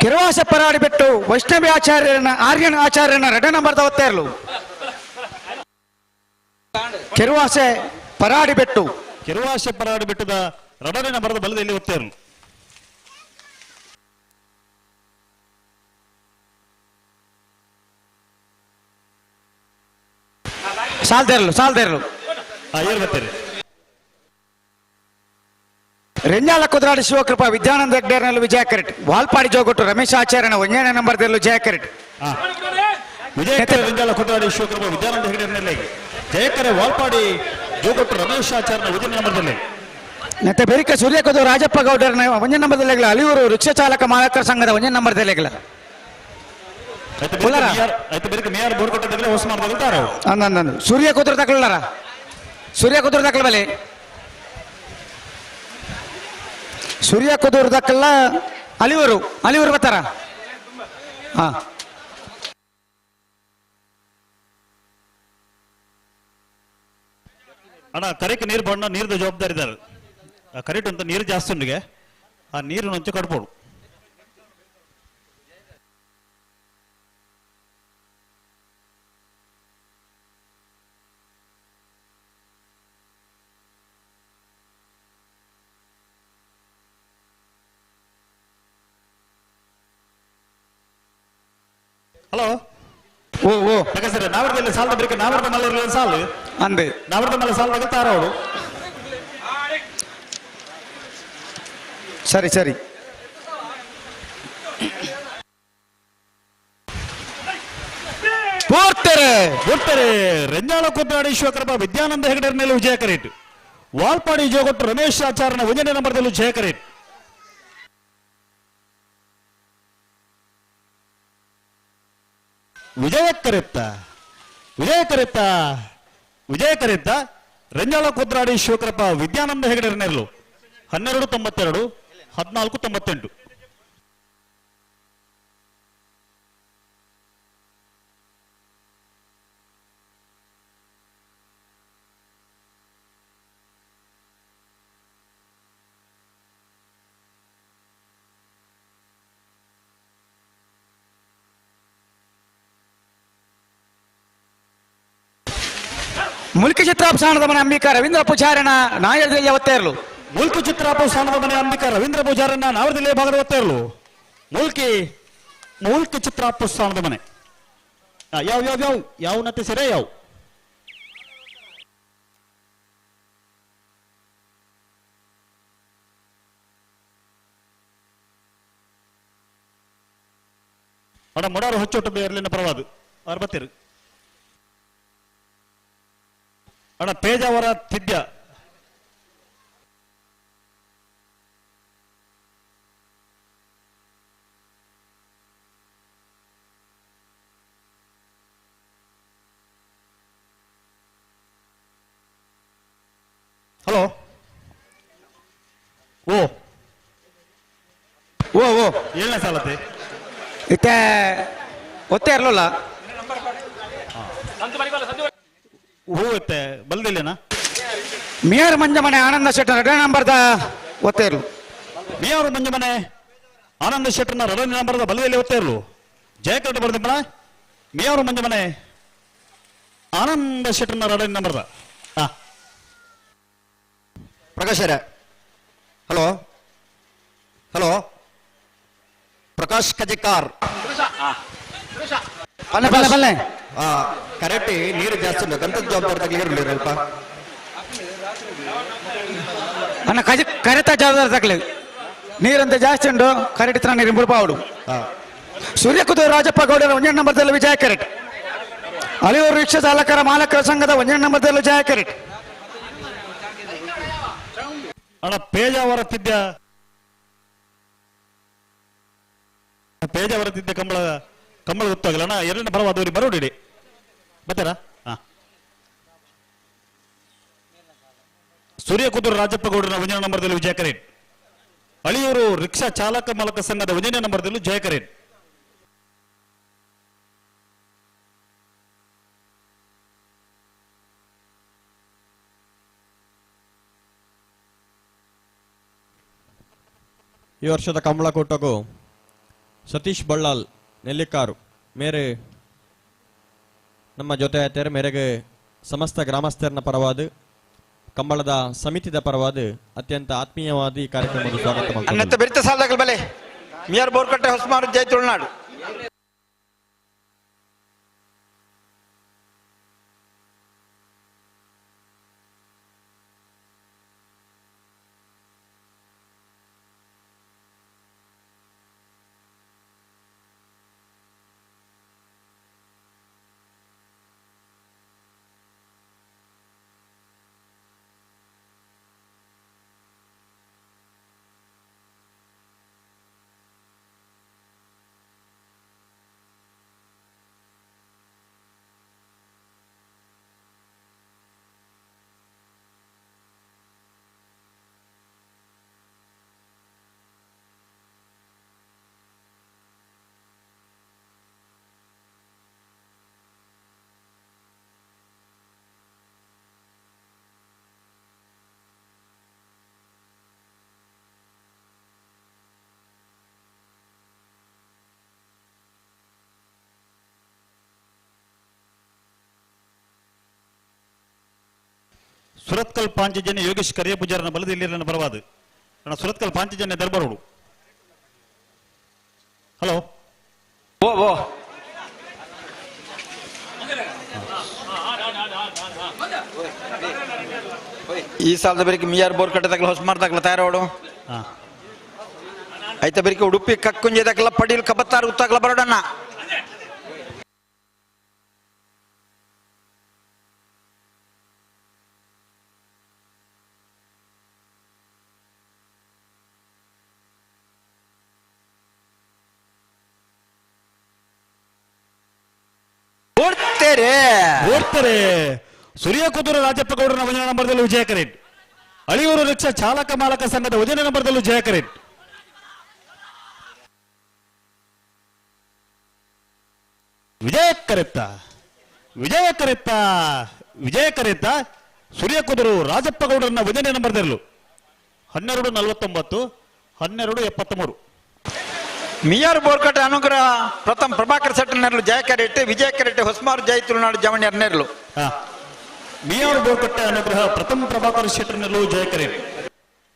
Speaker 12: ಕೆರವಾಸ ಪರಾಡಿ ಬಿಟ್ಟು ವೈಷ್ಣವಿ ಆರ್ಯನ ಆಚಾರ್ಯನ 2ನೇ ನಂಬರ್ದ ಒತ್ತೇ ಇರಲು ಕೆರವಾಸೆ ಪರಾಡಿ ಬಿಟ್ಟು
Speaker 17: ಬೆಟ್ಟದ 2ನೇ ನಂಬರ್ದ ಬಲದಲ್ಲಿ ಒತ್ತೇ ಇರಲು
Speaker 12: ಸಾಲ್ದೇ ಇರಲು
Speaker 17: ಏನು ಬರ್ತೀರಿ
Speaker 12: ರೆಂಜಾಲ ಕುದ್ರಾಡಿ ಶಿವಕೃಪಾ ವಿದ್ಯಾನಂದ ಹೆಗ್ಡೇರ್ನಲ್ಲೂ ವಿಜಯ ಕರೆಟ್ ವಾಲ್ಪಾಡಿ ಜೋಗೊಟ್ಟು ರಮೇಶ್ ಆಚಾರ್ಯನ 1ನೇ ನಂಬರ್ದಲ್ಲೂ ಜಯ ಕರೆಟ್
Speaker 17: ರೆಂಜಾಲ ಕುದ್ರಾಡಿ ಶಿವಕೃಪ ವಿದ್ಯಾನಂದ ಹೆಗಡೆಯಲ್ಲಿ ಜಯಕರೆ ವಾಲ್ಪಾಡಿ ಜೋಗೊಟ್ಟು ರಮೇಶ್ ಆಚಾರ್ಯ 1ನೇ ನಂಬರ್ದಲ್ಲಿ
Speaker 12: ಮತ್ತೆ ಬೆರಿಕ ಸೂರ್ಯಕುದು ರಾಜಪ್ಪ ಗೌಡರ್ನ 1ನೇ ನಂಬರ್ದಲ್ಲಿ ಅಲಿಯೂರು ರಿಕ್ಷಾ ಚಾಲಕ ಮಾಲಕರ ಸಂಘದ 1ನೇ ನಂಬರ್ದಲ್ಲಿ ಸೂರ್ಯ ಕುದುರ ತಗೊಳ್ಳಾರ ಸೂರ್ಯ ಕುದುರ ತಗೊಳ್ಳ ಬಲೆ ಸೂರ್ಯ ಕುದೂರು ದಕ್ಕಲ್ಲ ಅಲಿಯೂರು ಬರ್ತಾರ. ಹಾ
Speaker 17: ಅಣ್ಣ ಕರೆಕ್ ನೀರು ಬಣ್ಣ ನೀರ್ದ ಜವಾಬ್ದಾರಿ ಇದ್ದಾರೆ ಕರೆಕ್ಟ್ ಅಂತ ನೀರು ಜಾಸ್ತಿ ಉಂಡಿಗೆ ಆ ನೀರು ನಂಚು ಕಟ್ಬೋದು. ಹಲೋ
Speaker 12: ಓ
Speaker 17: ಸರ್ ನಾವರ್ದಲ್ಲಿ ಸಾಲ ಬೇಕು ನಾವರ್ದ ಮಲ್ಲ ಸಾಲು
Speaker 12: ಅಂದೆ
Speaker 17: ನಾವರ್ದ ಮಲ್ಲ ಸಾಲ ತಗೋತಾರ ಅವಳು
Speaker 12: ಸರಿ
Speaker 17: ಒಟ್ಟರೆ ರೆಂಜಾಳ ಕುದ್ರಾಡಿ ಶಿವಕೃಪ ವಿದ್ಯಾನಂದ ಹೆಗಡೆರ್ನಲ್ಲೂ ವಿಜಯ ಕರೇಟ್ ವಾಲ್ಪಾಡಿ ಜೋಗೊಟ್ಟು ರಮೇಶ್ ಆಚಾರ್ಯನ 1ನೇ ನಂಬರ್ದಲ್ಲೂ ಜಯ ಕರೇಟ್ ವಿಜಯ ಕರೆತ್ತ ರೆಂಜಾಳ ಕುದ್ರಾಡಿ ಶಿವಕೃಪ ವಿದ್ಯಾನಂದ ಹೆಗಡೆರ್ನಲ್ಲೂ 1292 1498
Speaker 12: ಮುಲ್ಕಿ ಚಿತ್ರಾಪಸಾಣದ ಮನೆ ಅಂಬಿಕಾ ರವೀಂದ್ರ ಪೂಜಾರನ ನಾಯರ್ದಲ್ಲಿ ಒತ್ತೇ ಇರಲು
Speaker 17: ಮುಲ್ಕಿ ಚಿತ್ರಾಪಸಾಣದ ಮನೆ ಅಂಬಿಕಾ ರವೀಂದ್ರ ಪೂಜಾರನ ನಾವರ್ದಲ್ಲಿ ಭಾಗದ ಒತ್ತೇ ಇರಲು ಮುಲ್ಕಿ ಚಿತ್ರಾಪಸಾಣದ ಮನೆ ಯಾವ ನತ್ತೆ ಸೆರೆ ಯಾವ ಅಡ ಮೊಡಾರು ಹೊಚ್ಚೊಟ್ಟು ಬೇರ್ಲಿನ ಪರವಾದು ಅವ್ರು ಬತ್ತೀರು ಅಣ್ಣ ಪೇಜಾವರ ತಿದ್ಯ ಹಲೋ ಓ ಏಳನೇ ಸಾಲತೆ
Speaker 12: ಇತ್ತೆ ಒತ್ತೇ ಇರಲಿಲ್ಲ
Speaker 17: ಹೂವತ್ತೆ ಬಲ್ದಿಲ್ಲೇನಾ
Speaker 12: ಮಿಯರ್ ಮಂಜಮನೆ ಆನಂದ ಶೆಟ್ಟರ್ 2ನೇ ನಂಬರ್ದ ಒತ್ತೇ ಇರಲು
Speaker 17: ಮಿಯರ್ ಮಂಜಮನೆ ಆನಂದ ಶೆಟ್ಟರ್ನ 2ನೇ ನಂಬರ್ದ ಬಲದಲ್ಲಿ ಒತ್ತೇ ಇರಲು ಜಯಕರಣ ಬರ್ದಪ್ಪಣ ಮಿಯರ್ ಮಂಜಮನೆ ಆನಂದ ಶೆಟ್ಟರ್ನ 2ನೇ ನಂಬರ್ದ
Speaker 1: ಪ್ರಕಾಶ್ ಹಲೋ ಪ್ರಕಾಶ್ ಕಜಿಕಾರ್
Speaker 12: ಬಲ್ಲೆ
Speaker 1: ಕರೆಕ್ಟ್ ನೀರು ಜಾಸ್ತಿ ಉಂಟು ಗಂಟದ ಜವಾಬ್ದಾರಿ ತಗಲಿರಲಿ ಸ್ವಲ್ಪ
Speaker 12: ಅಣ್ಣ ಕರೆತ ಜವಾಬ್ದಾರಿ ತಗಲಿ ನೀರಂತ ಜಾಸ್ತಿ ಉಂಟು ಕರೆಕ್ಟ್ ನೀರು ಬಿಡ್ಪಾವಡು ಸೂರ್ಯಕುದು ರಾಜಪ್ಪ ಗೌಡರ 1ನೇ ನಂಬರ್ದಲ್ಲಿ ವಿಜಯ ಕರೆಕ್ಟ್ ಅಳಿಯೂರು ರಿಕ್ಷಾ ಚಾಲಕರ ಮಾಲಕರ ಸಂಘದ 1ನೇ ನಂಬರ್ದಲ್ಲೂ ಜಯ ಕಿರೀಟ್.
Speaker 17: ಅಣ್ಣ ಪೇಜಾವರ ತಿದ್ದ ಕಂಬಳ ಗೊತ್ತಾಗಲ್ಲ ಅಣ್ಣ. 2ನೇ ಪರವಾದವ್ರಿಗೆ ಬರೋಡಿ ಬರ್ತಾರ. ಸೂರ್ಯಕುದುರು ರಾಜಪ್ಪ ಗೌಡರ 1ನೇ ನಂಬರ್ದಲ್ಲೂ ವಿಜಯ ಕರೇಟ್. ಅಳಿಯೂರು ರಿಕ್ಷಾ ಚಾಲಕ ಮಾಲಕ ಸಂಘದ 1ನೇ ನಂಬರ್ದಲ್ಲೂ ಜಯ ಕರೇಟ್.
Speaker 20: ಈ ವರ್ಷದ ಕಂಬಳ ಕೂಟಗೂ ಸತೀಶ್ ಬಳ್ಳಾಲ್ ನೆಲ್ಲಿಕಾರು ಮೇರೆ ನಮ್ಮ ಜೊತೆ ಆಯ್ತಾರೆ. ಮೇರೆಗೆ ಸಮಸ್ತ ಗ್ರಾಮಸ್ಥರನ ಪರವಾದ ಕಂಬಳದ ಸಮಿತಿದ ಪರವಾದ ಅತ್ಯಂತ ಆತ್ಮೀಯವಾದ ಈ ಕಾರ್ಯಕ್ರಮದ ಸ್ವಾಗತ.
Speaker 14: ಅನ್ನತ್ತ ಬೆರಿತ ಸಾಲದಾಗಲ ಬಲೆ ಮಿಯಾರ್ ಬೋರ್ಕಟ್ಟೆ ಹೊಸಮಾರು ಜೈ ತುಳುನಾಡು.
Speaker 17: ಸುರತ್ಕಲ್ ಪಾಂಚಜನ್ಯ ಯೋಗೇಶ್ ಕರಿಯ ಪೂಜಾರನ ಬಲದಲ್ಲಿ ನನ್ನ ಪರವಾದ ಅಣ್ಣ ಸುರತ್ಕಲ್ ಪಾಂಚಜನ್ಯ ದರ್ಬಾರೋಡು. ಹಲೋ
Speaker 14: ಓ ಈ ಸಾಲದ ಬರೀಕೆ ಮಿಯಾರ್ ಬೋರ್ಕಟ್ಟೆ ತಗಲ ಹೊಸಮಾರ್ ತಗಲ ತಯಾರೋಡು ಐತ ಬರೀಕೆ ಉಡುಪಿ ಕಕ್ಕುಂಜೆ ತಗಲ ಪಡೀಲ್ ಕಬತ್ತಾರು ಉತ್ತಾಗಲ ಬರೋಡಣ್ಣ.
Speaker 17: ಸೂರ್ಯಕುದುರು ರಾಜಪ್ಪ ಗೌಡರ 1ನೇ ನಂಬರ್ದಲ್ಲೂ ವಿಜಯ ಕರೇಟ್. ಅಳಿಯೂರು ರಿಕ್ಷಾ ಚಾಲಕ ಮಾಲಕ ಸಂಘದ 1ನೇ ನಂಬರ್ದಲ್ಲೂ ಜಯ ಕರೇಟ್. ವಿಜಯ ಕರೇತ ಸೂರ್ಯಕುದುರು ರಾಜಪ್ಪ ಗೌಡರನ್ನ 1ನೇ ನಂಬರ್ದಲ್ಲೂ 12:49 12:73.
Speaker 14: ಮಿಯಾರ್ ಬೋರ್ಕಟ್ಟೆ ಅನುಗ್ರಹ ಪ್ರಥಮ ಪ್ರಭಾಕರ್ ಸೆಟ್ಟರ್ನೆರ್ಲು ಜಯ ಕರೇಟ್. ವಿಜಯ ಕರೇಟ್ ಹೊಸಮಾರು ಜೈ ತುಳುನಾಡು ಜವಣಿಯರ್ನೆರ್ಲು.
Speaker 17: ಮಿಯಾರ್ ಬೋರ್ಕಟ್ಟೆ ಅನುಗ್ರಹ ಪ್ರಥಮ ಪ್ರಭಾಕರ್ ಶೆಟ್ಟರ್ನೆರ್ಲು ಜಯ ಕರೇಟ್.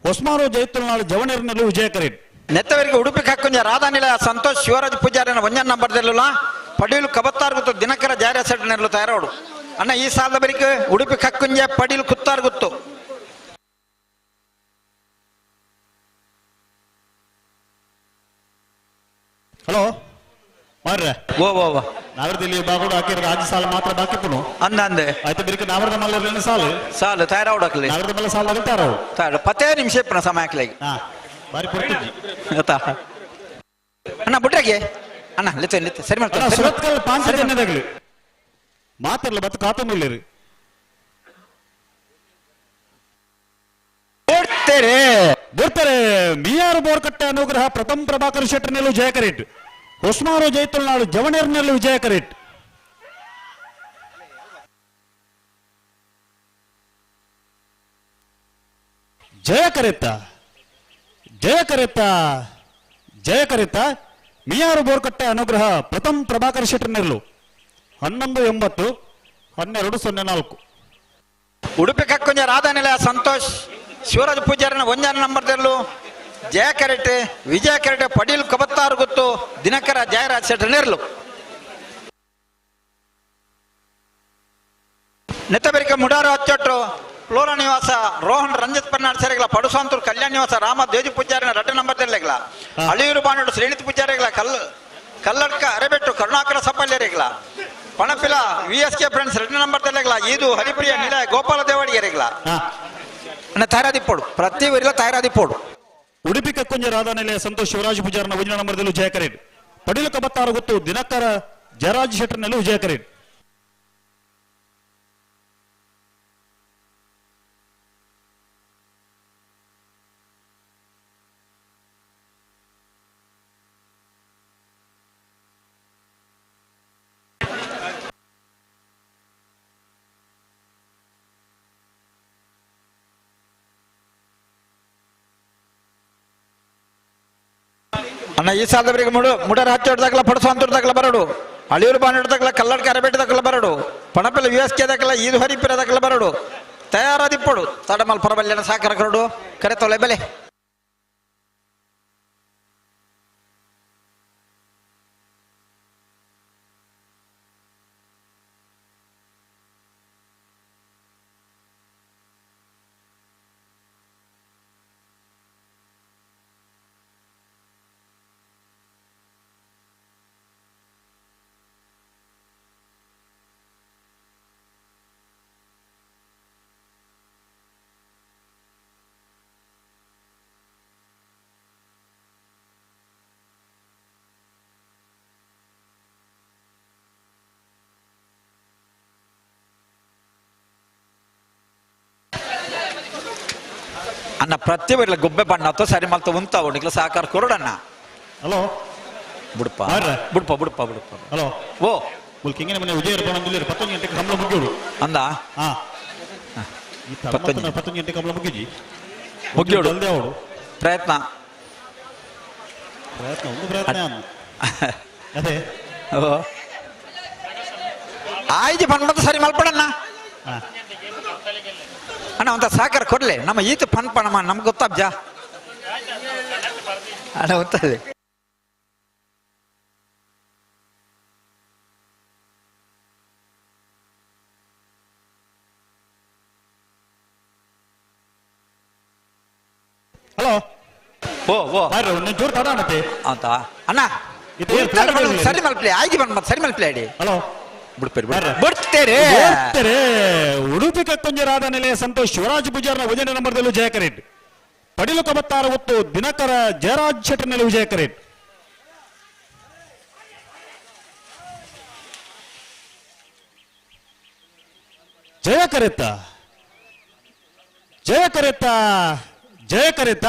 Speaker 17: ಹೊಸಮಾರು ಜೈ ತುಳುನಾಡು ಜವಣಿಯರ್ನೆರ್ಲು ವಿಜಯ ಕರೇಟ್.
Speaker 14: ನೆತ್ತವರಿಗೆ ಉಡುಪಿ ಕಕ್ಕುಂಜ ರಾಧಾನಿಲಯ ಸಂತೋಷ್ ಶಿವರಾಜ್ ಪೂಜಾರಿನ 1ನೇ ನಂಬರ್ದಲ್ಲೂ ಪಡೀಲು ಕಬತ್ತಾರು ಗುತ್ತು ದಿನಕರ ಜಾರ್ಯ ಸೆಟ್ಟರ್ನೆರ್ಲು ತಯಾರೋಡು. ಅಣ್ಣ ಈ ಸಾಲದ ಬರೀಕೆ ಉಡುಪಿ ಕಕ್ಕುಂಜ ಪಡೀಲು ಕುತ್ತಾರು ಗುತ್ತು.
Speaker 17: ಹಲೋ ಮಾರ್ರೆ
Speaker 14: ಓ
Speaker 17: ನಾಗರದಲ್ಲಿ ಬಾಗೋಡು ಹಾಕಿರೋ ಆಜಿ ಸಾಲ ಮಾತ್ರ ಬಾಕಿಪ್ಪನು
Speaker 14: ಅಂದೆ
Speaker 17: ಆಯ್ತು ಬಿರಿಕ ನಾಗರದ ಮಲ್ಲ
Speaker 14: ಸಾಲು ತಯಾರೌಡಕ್ಲಿ
Speaker 17: ನಾಗರದ ಮಲ್ಲ ಸಾಲ ತಯಾರ
Speaker 14: 10 ನಿಮಿಷ ಇಪ್ಪನ ಸಮಯಕ್ಲೆ
Speaker 17: ಬಾರಿ ಪುರ್ತಿಜಿ
Speaker 14: ಗೊತ್ತಾ ಅಣ್ಣ ಬುಟ್ಟಾಗೆ ಅಣ್ಣ ಲಿತ್ತೆ ಸರಿ ಮಾಡ್ತಾರೆ.
Speaker 17: ಸುರತ್ಕಲ್ ಪಾಂಚಜನ್ಯದಾಗಲಿ ಮಾತಾಡಲ್ಲ ಬತ್ತು ಕಾತೊಂದಿಲ್ಲರಿ ಬರ್ತಾರೆ. ಮಿಯಾರ್ ಬೋರ್ಕಟ್ಟೆ ಅನುಗ್ರಹ ಪ್ರಥಮ ಪ್ರಭಾಕರ್ ಶೆಟ್ಟರ್ನೆಲ್ಲೂ ಜಯ ಕರೇಟ್. ಹೊಸಮಾರು ಜೈ ತುಳುನಾಡು ಜವಣಿಯರ್ನೆಲ್ಲೂ ವಿಜಯ ಕರೇಟ್. ಜಯ ಕರೇತ ಮಿಯಾರು ಬೋರ್ಕಟ್ಟೆ ಅನುಗ್ರಹ ಪ್ರಥಮ ಪ್ರಭಾಕರ್ ಶೆಟ್ಟರ್ನೆಲ್ಲೂ 11:80 12:04.
Speaker 14: ಉಡುಪಿ ಕಕ್ಕುಂಜ ರಾಧಾನಿಲಯ ಸಂತೋಷ್ ಶಿವರಾಜ್ ಪೂಜಾರಿನ 1ನೇ ನಂಬರ್ದಲ್ಲೂ ಜಯ ಕರೇಟ್. ವಿಜಯ ಕರೇಟ್ ಪಡೀಲ್ ಕಬತ್ತಾರು ಗುತ್ತು ದಿನಕರ ಜಯರಾಜ್ ಶೆಟ್ಟರ್ನೆರ್ಲು. ನೆತ್ತಬೆರಿಕೆ ಮುಡಾರು ಅಚ್ಚೊಟ್ಟು ಫ್ಲೋರ ನಿವಾಸ ರೋಹನ್ ರಂಜಿತ್ ಪನ್ನಾಡ್ ಸೇರಿಗಳ ಪಡುಸಾಂತೂರು ಕಲ್ಯಾಣ ನಿವಾಸ ರಾಮ ದೇಜು ಪೂಜಾರಿನ 2ನೇ ನಂಬರ್ದಲ್ಲಿಗಳ ಅಳಿಯೂರು ಬಾಣೋಡು ಶ್ರೇಣಿತ್ ಪೂಜಾರಿಗಳ ಕಲ್ಲಡ್ಕ ಅರೆಬೆಟ್ಟು ಕರುಣಾಕರ ಸಪ್ಪಲ್ಯರಿಗಳ ಪಣಪಿಲ VSK ಫ್ರೆಂಡ್ಸ್ 2 ನಂಬರ್ ತಲೆಗಲ ಇದು ಹರಿಪ್ರಿಯ ನಿಲ ಗೋಪಾಲ ದೇವಾಡಿಗೆರೆಗಲ ಅಣ್ಣ ತಯಾರಾದಿಪ್ಪೋಡು ಪ್ರತಿ ಊರಿಲ ತಯಾರಾದಿಪ್ಪೋಡು
Speaker 17: ಉಡುಪಿ ಕಕ್ಕುಂಜ ರಾಧಾನೆಲೆಯ ಸಂತೋಷ್ ಶಿವರಾಜ್ ಪೂಜಾರನ ಒಂಜಿನ ನಂಬರ್ದಲ್ಲೂ ಜಯಕರೇಡ್ ಪಡಿಲು ಕಬತ್ತಾರು ಗೊತ್ತು ದಿನಕರ ಜಯರಾಜ್ ಶೆಟ್ಟರ್ನಲ್ಲೂ ಜಯಕರೇಡ್
Speaker 14: ಅಣ್ಣ ಈ ಸಾಲದವರಿಗೆ ಮುಡರ ಹಚ್ಚಿ ಹೊಡೆದಾಗಲ ಪಡಸು ಅಂತರ್ದಾಗಲ ಬರಡು ಅಳಿಯೂರು ಬಾಣ ಹಿಡ್ದಾಗಲ ಕಲ್ಲಡ್ ಕರಬೇಟದಾಗಲ ಬರಡು ಪಣಪೆಲ್ಲ VSK ದಾಗಲ ಈದು ಹರಿಪಿರದಾಗಲ ಬರಡು ತಯಾರಾದಿಪ್ಪಡು ತಡಮಲ್ ಪರಬಲ್ಯನ ಸಾಕರ ಕರಡು ಕರೆ ತೊಲೆ ಬೆಲೆ ಅಣ್ಣ ಪ್ರತಿ ಊರಿಲ ಗೊಬ್ಬೆ ಬಣ್ಣ ಸರಿ ಮಲ್ತ ಉಂತಾವು ನಿಕ್ಲ ಸಾಕಾರ ಕೊರಡಣ್ಣ
Speaker 17: ಹಲೋ
Speaker 14: ಬುಡ್ಪ ಬುಡ್ಪ ಬುಡ್ಪ ಬುಡ್ಪ
Speaker 17: ಹಲೋ
Speaker 14: ಓ
Speaker 17: ಮುಲ್ಕಿಂಗಿನ ಮನೆ ವಿಜಯ 11 ಗಂಟೆಗೆ ಕಂಬಳ ಮುಗಿಯೋಡು
Speaker 14: ಅಂದ
Speaker 17: ಹಾ 11 ಗಂಟೆಗೆ ಕಂಬಳ ಮುಗಿಜಿ ಮುಗಿಯೋಡು ಅಲ್ದೆ ಅವಳು
Speaker 14: ಪ್ರಯತ್ನ
Speaker 17: ಒಂದು ಪ್ರಯತ್ನ ಅದೇ
Speaker 14: ಓ ಆಯ್ತು ಪನ್ಮಂತ ಸರಿ ಮಲ್ಪಡಣ್ಣ ಅಣ್ಣ ಒಂತ ಸಾಕಾರ ಕೊಡ್ಲೆ ನಮ್ಮ ಈತ ಪನ್ಪಣಮ್ಮ ನಮ್ಗೆ ಗೊತ್ತಾಬ್ಜಾ ಅಣ್ಣ ಗೊತ್ತದೆ
Speaker 17: ಹಲೋ
Speaker 14: ಓ ಓ
Speaker 17: ಜೋರ್ ತಡ ಅನ್ನತ್ತೆ
Speaker 14: ಅಂತ ಅಣ್ಣ ಸರಿ ಮಲ್ಪ್ಲೆ ಆಯ್ತು ಪನ್ಮಂತ ಸರಿ ಮಲ್ಪ್ಲೆ ಅಡಿ
Speaker 17: ಹಲೋ
Speaker 14: ಬಿಡ್ತೇರೆ
Speaker 17: ಉಡುಪಿ ಕಕ್ಕುಂಜ ರಾಧಾನೆಲೆಯ ಸಂತೋಷ್ ಶಿವರಾಜ್ ಪೂಜಾರ್ನ ಒಂದನೇ ನಂಬರ್ದಲ್ಲೂ ಜಯಕರೇಡ್ ಪಡಿಲು ಕಬತ್ತಾರ ಒತ್ತು ದಿನಕರ ಜಯರಾಜ್ ಶೆಟ್ಟರ್ನಲ್ಲಿ ವಿಜಯಕರೇಡ್ ಜಯಕರೆತ್ತ ಜಯಕರೆತ್ತ ಜಯಕರೆತ್ತ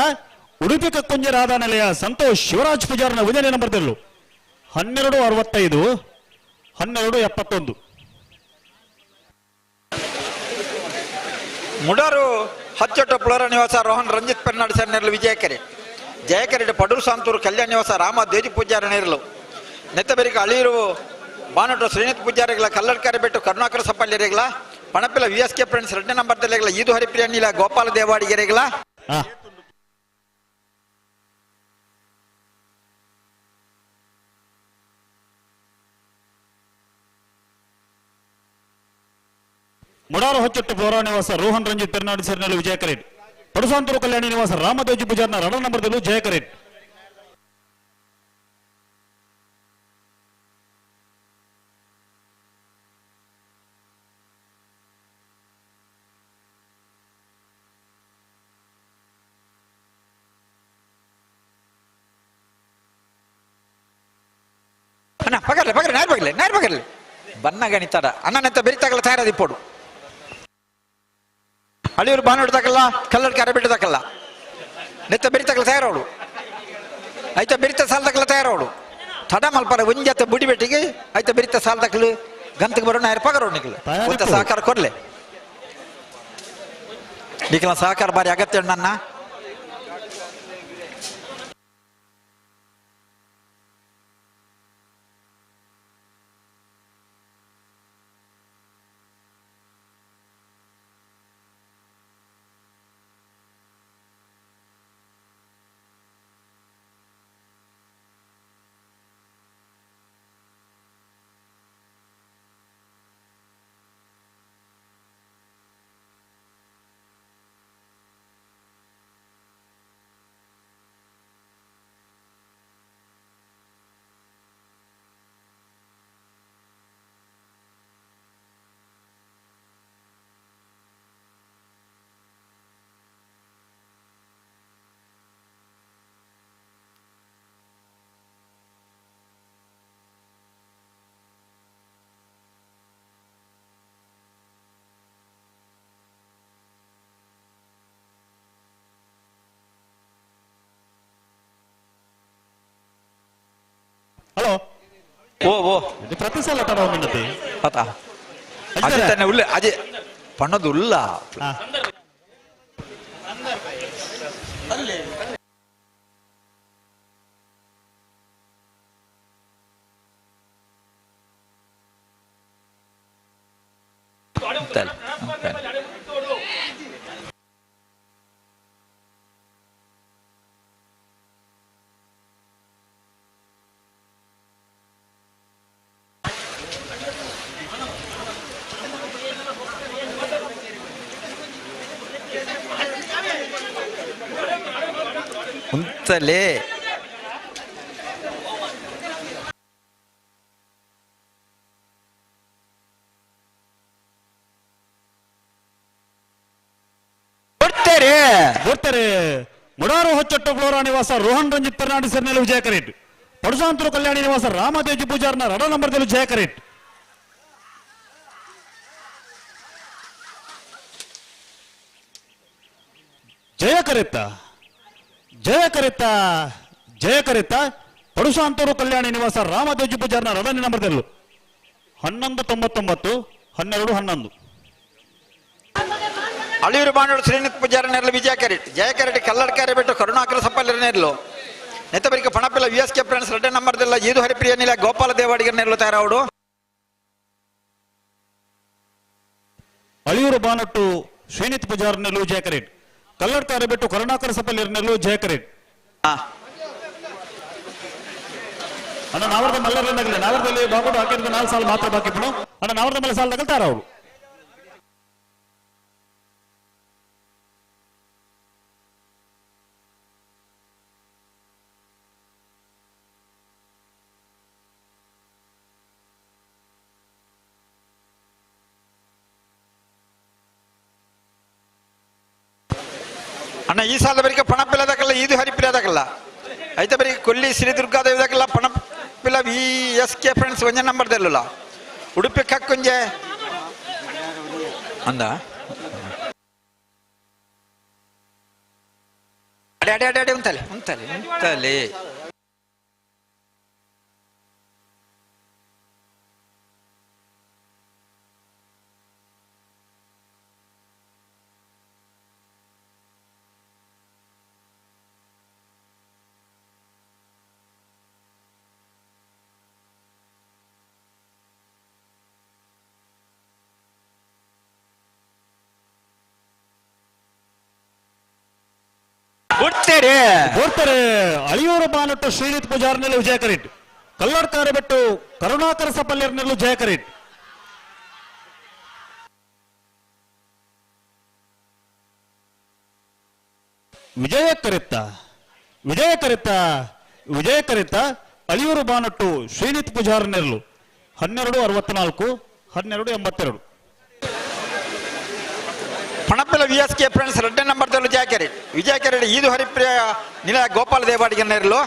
Speaker 17: ಉಡುಪಿ ಕಕ್ಕುಂಜ ರಾಧಾನೆಲೆಯ ಸಂತೋಷ್ ಶಿವರಾಜ್ ಪೂಜಾರ್ನ ಒಂದನೇ ನಂಬರ್ದಲ್ಲೂ 12:65 12:71
Speaker 14: ಮುಡಾರು ಹಚ್ಚೊಟ್ಟು ಪ್ಲೋರ ನಿವಾಸ ರೋಹನ್ ರಂಜಿತ್ ಪೆರ್ನಾಡ್ ಸೆರ್ನೆರ್ಲು ವಿಜಯಕೆರೆ ಜಯಕೆರೆ ಪಡೂರು ಸಾಂತೂರು ಕಲ್ಯಾಣ ನಿವಾಸ ರಾಮ ದೇಜಿ ಪೂಜಾರ ನೇರ್ಲು ನೆತ್ತಬೆರಿಗ ಅಳಿಯೂರು ಬಾನಟು ಶ್ರೀನಿತ್ ಪೂಜಾರಿಗಳ ಕಲ್ಲಡ್ಕರೆ ಬೆಟ್ಟು ಕರುಣಾಕರ ಸಪ್ಪಲ್ಯರಿಗಳ ಪಣಪಿಲ VSK ಫ್ರೆಂಡ್ಸ್ 2 ನಂಬರ್ದಲ್ಲಿಗಳ ಈದು ಹರಿಪ್ರಿಯ ನೀಲ ಗೋಪಾಲ ದೇವಾಡಿಗೆರೆಗಳ
Speaker 17: ಮುಡಾರು ಹೊಚ್ಚಟ್ಟು ಪೌರ ನಿವಾಸ ರೋಹನ್ ರಂಜಿತ್ ಪೆರ್ನಾಡಿ ಸೇರಿನಲ್ಲಿ ವಿಜಯಕರೇಡ್ ಪಡುಸಾಂತೂರು ಕಲ್ಯಾಣಿ ನಿವಾಸ ರಾಮದೇಜಿ ಪೂಜಾರ್ನ 2 ನಂಬರ್ದಲ್ಲೂ ಜಯಕರೇಡ್
Speaker 14: ಅಣ್ಣ ಪಗರ್ಲೆ ಪಗರ್ಲೆ ನೇರ್ ಬಗರ್ಲೆ ಬನ್ನ ಗಣಿತಾಡ ಅಣ್ಣನೆಂತ ಬೆರಿತಾಗಲ್ಲ ತಯಾರಾದಿಪ್ಪೋಡು ಅಳಿಯೂರು ಬಾನೋಡ್ದಾಗಲ್ಲ ಕಲ್ಲಡ್ ಕರೆ ಬಿಟ್ಟದಾಗಲ್ಲ ನೆತ್ತ ಬೆರಿತಾಗಲ್ಲ ತಯಾರೋಡು ಆಯ್ತಾ ಬೆರಿತ ಸಾಲದಾಗಲ್ಲ ತಯಾರೋಡು ತಡ ಮಲ್ಪರ ಒಂಜಾತ ಬುಡಿ ಬೆಟ್ಟಿಗೆ ಆಯ್ತಾ ಬೆರಿತ ಸಾಲದಾಗಲು ಗಂತಕ್ಕೆ ಬರೋಣ ಯಾರು ಪಗರೋಡು ನಿಕ್ಲು ಒಂತ ಸಹಕಾರ ಕೊಡ್ಲೆ ನಿಕ್ಲ ಸಹಕಾರ ಬಾರಿ ಅಗತ್ಯ ನನ್ನ
Speaker 17: ಹಲೋ
Speaker 14: ಓ ಓ
Speaker 17: ಇದು ಪ್ರತಿ ಸಲ ತಡ ಮಿನ್ನತಿ
Speaker 14: ಪತಾ ಅದೇ ತಾನೆ ಉಳ್ಳ ಅದೇ ಪಣ್ಣದು ಉಳ್ಳ ఉంచలే
Speaker 17: ಬರ್ತಾರೆ ಮುಡಾರು ಹೊಚ್ಚೊಟ್ಟು ಫ್ಲೋರಾ ನಿವಾಸ ರೋಹನ್ ರಂಜಿತ್ ಫರ್ನಾಂಡಿಸ್ ನೆಲವು ಜಯ ಕರೇಟ್ ಪಡುಸಾಂತರು ಕಲ್ಯಾಣಿ ನಿವಾಸ ರಾಮದೇಜಿ ಪೂಜಾರ್ನ ರಡ ನಂಬರ್ದಲ್ಲೂ ಜಯ ಕರೇಟ್ ಜಯ ಕರೆತ್ತ ಜಯ ಕರೆತ್ತ ಜಯ ಕರೆತ್ತ ಪಡುಸಾಂತೂರು ಕಲ್ಯಾಣಿ ನಿವಾಸ ರಾಮದೇಜಿ ಪೂಜಾರ್ನ ರಡನೇ ನಂಬರ್ದಲ್ಲೂ 1199 12 11
Speaker 14: ಅಳಿಯೂರು ಬಾಣೂರು ಶ್ರೀನಿತ್ ಪೂಜಾರ ನೆರಳು ವಿಜಯ ಕ್ಯಾರೆಟ್ ಜಯ ಕ್ಯಾರೆಟ್ ಕಲ್ಲಡ್ಕಾರೆ ಬಿಟ್ಟು ಕರುಣಾಕರ ಸಪ್ಪಲ್ಲಿ ನೆರಳು ನೆತ್ತಬರಿಗೆ ಪಣಪಿಲ್ಲ VSK ಫ್ರೆಂಡ್ಸ್ ರೆಡ್ಡೆ ನಂಬರ್ದೆಲ್ಲ ಈದು ಹರಿಪ್ರಿಯ ನಿಲ ಗೋಪಾಲ ದೇವಾಡಿಗರ್ ನೆರಳು ತಯಾರವಡು
Speaker 17: ಅಳಿಯೂರು ಬಾನಟ್ಟು ಶ್ರೀನಿತ್ ಪೂಜಾರ ನೆರಳು ಜಯ ಕರೇಟ್ ಕಲ್ಲಡ್ಕಾರೆ ಬಿಟ್ಟು ಕರುಣಾಕರ ಸಪ್ಪಲ್ಲಿ ನೆರಳು ಜಯ ಕರೇಟ್ ಅಣ್ಣ ನಾವರ್ದ ಮಲ್ಲರನ್ನಾಗಲಿ ನಾವರ್ದಲ್ಲಿ ಬಾಗುಡು ಹಾಕಿದ್ರೆ 4 ಸಾಲ ಮಾತ್ರ ಬಾಕಿ ಬಿಡು ಅಣ್ಣ ನಾವರ್ದ ಮೇಲೆ ಸಾಲ ತಗೊಳ್ತಾರ ಅವರು
Speaker 14: ಅಣ್ಣ ಈ ಸಾಲ ಬರಿಗೆ ಪಣಪಿಲ್ಲದಕ್ಕಲ್ಲ ಈದು ಹರಿಪಿಲ್ಲದಕ್ಕಲ್ಲ ಐತೆ ಬರೀ ಕೊಲ್ಲಿ ಶ್ರೀ ದುರ್ಗಾದೇವಿದಾಗಲ್ಲ ಪಣಪಿಲ್ಲ VSK ಫ್ರೆಂಡ್ಸ್ ಒಂದೇ ನಂಬರ್ದಲ್ಲ ಉಡುಪಿ ಕಕ್ಕುಂಜೆ ಅಂದ ಅಡೆ ಅಡೆ ಅಡೆ ಅಡೆ ಉಂತಲೆ ಉಂತಲೆ ಉಂತಲೆ
Speaker 17: ಬರ್ತಾರೆ ಅಳಿಯೂರು ಬಾನಟ್ಟು ಶ್ರೀನಿತ್ ಪೂಜಾರ್ ನೆರಳು ವಿಜಯ ಕರೇಟ್ ಕಲ್ಲಡ್ಕಾರೆ ಬಿಟ್ಟು ಕರುಣಾಕರ ಸಪಲ್ಯರ್ ನೆರಳು ಜಯ ಕರೇಟ್ ವಿಜಯ ಕರೆತ್ತ ವಿಜಯ ಕರೆತ್ತ ವಿಜಯ ಕರೆತ್ತ ಅಳಿಯೂರು ಬಾನಟ್ಟು ಶ್ರೀನಿತ್ ಪೂಜಾರ್ ನೆರಳು 1264 1282
Speaker 14: ಪಣಪಿಲ್ಲ VSK ಫ್ರೆಂಡ್ಸ್ ರೆಡ್ಡೆ ನಂಬರ್ದಲ್ಲೂ ಜಯ ಕ್ಯಾರೆಟ್ ವಿಜಯ ಕ್ಯಾರೆಟ್ ಈದು ಹರಿಪ್ರಿಯ ನಿಲ ಗೋಪಾಲ ದೇವಾಡಿಗರ್ ನೆರಳು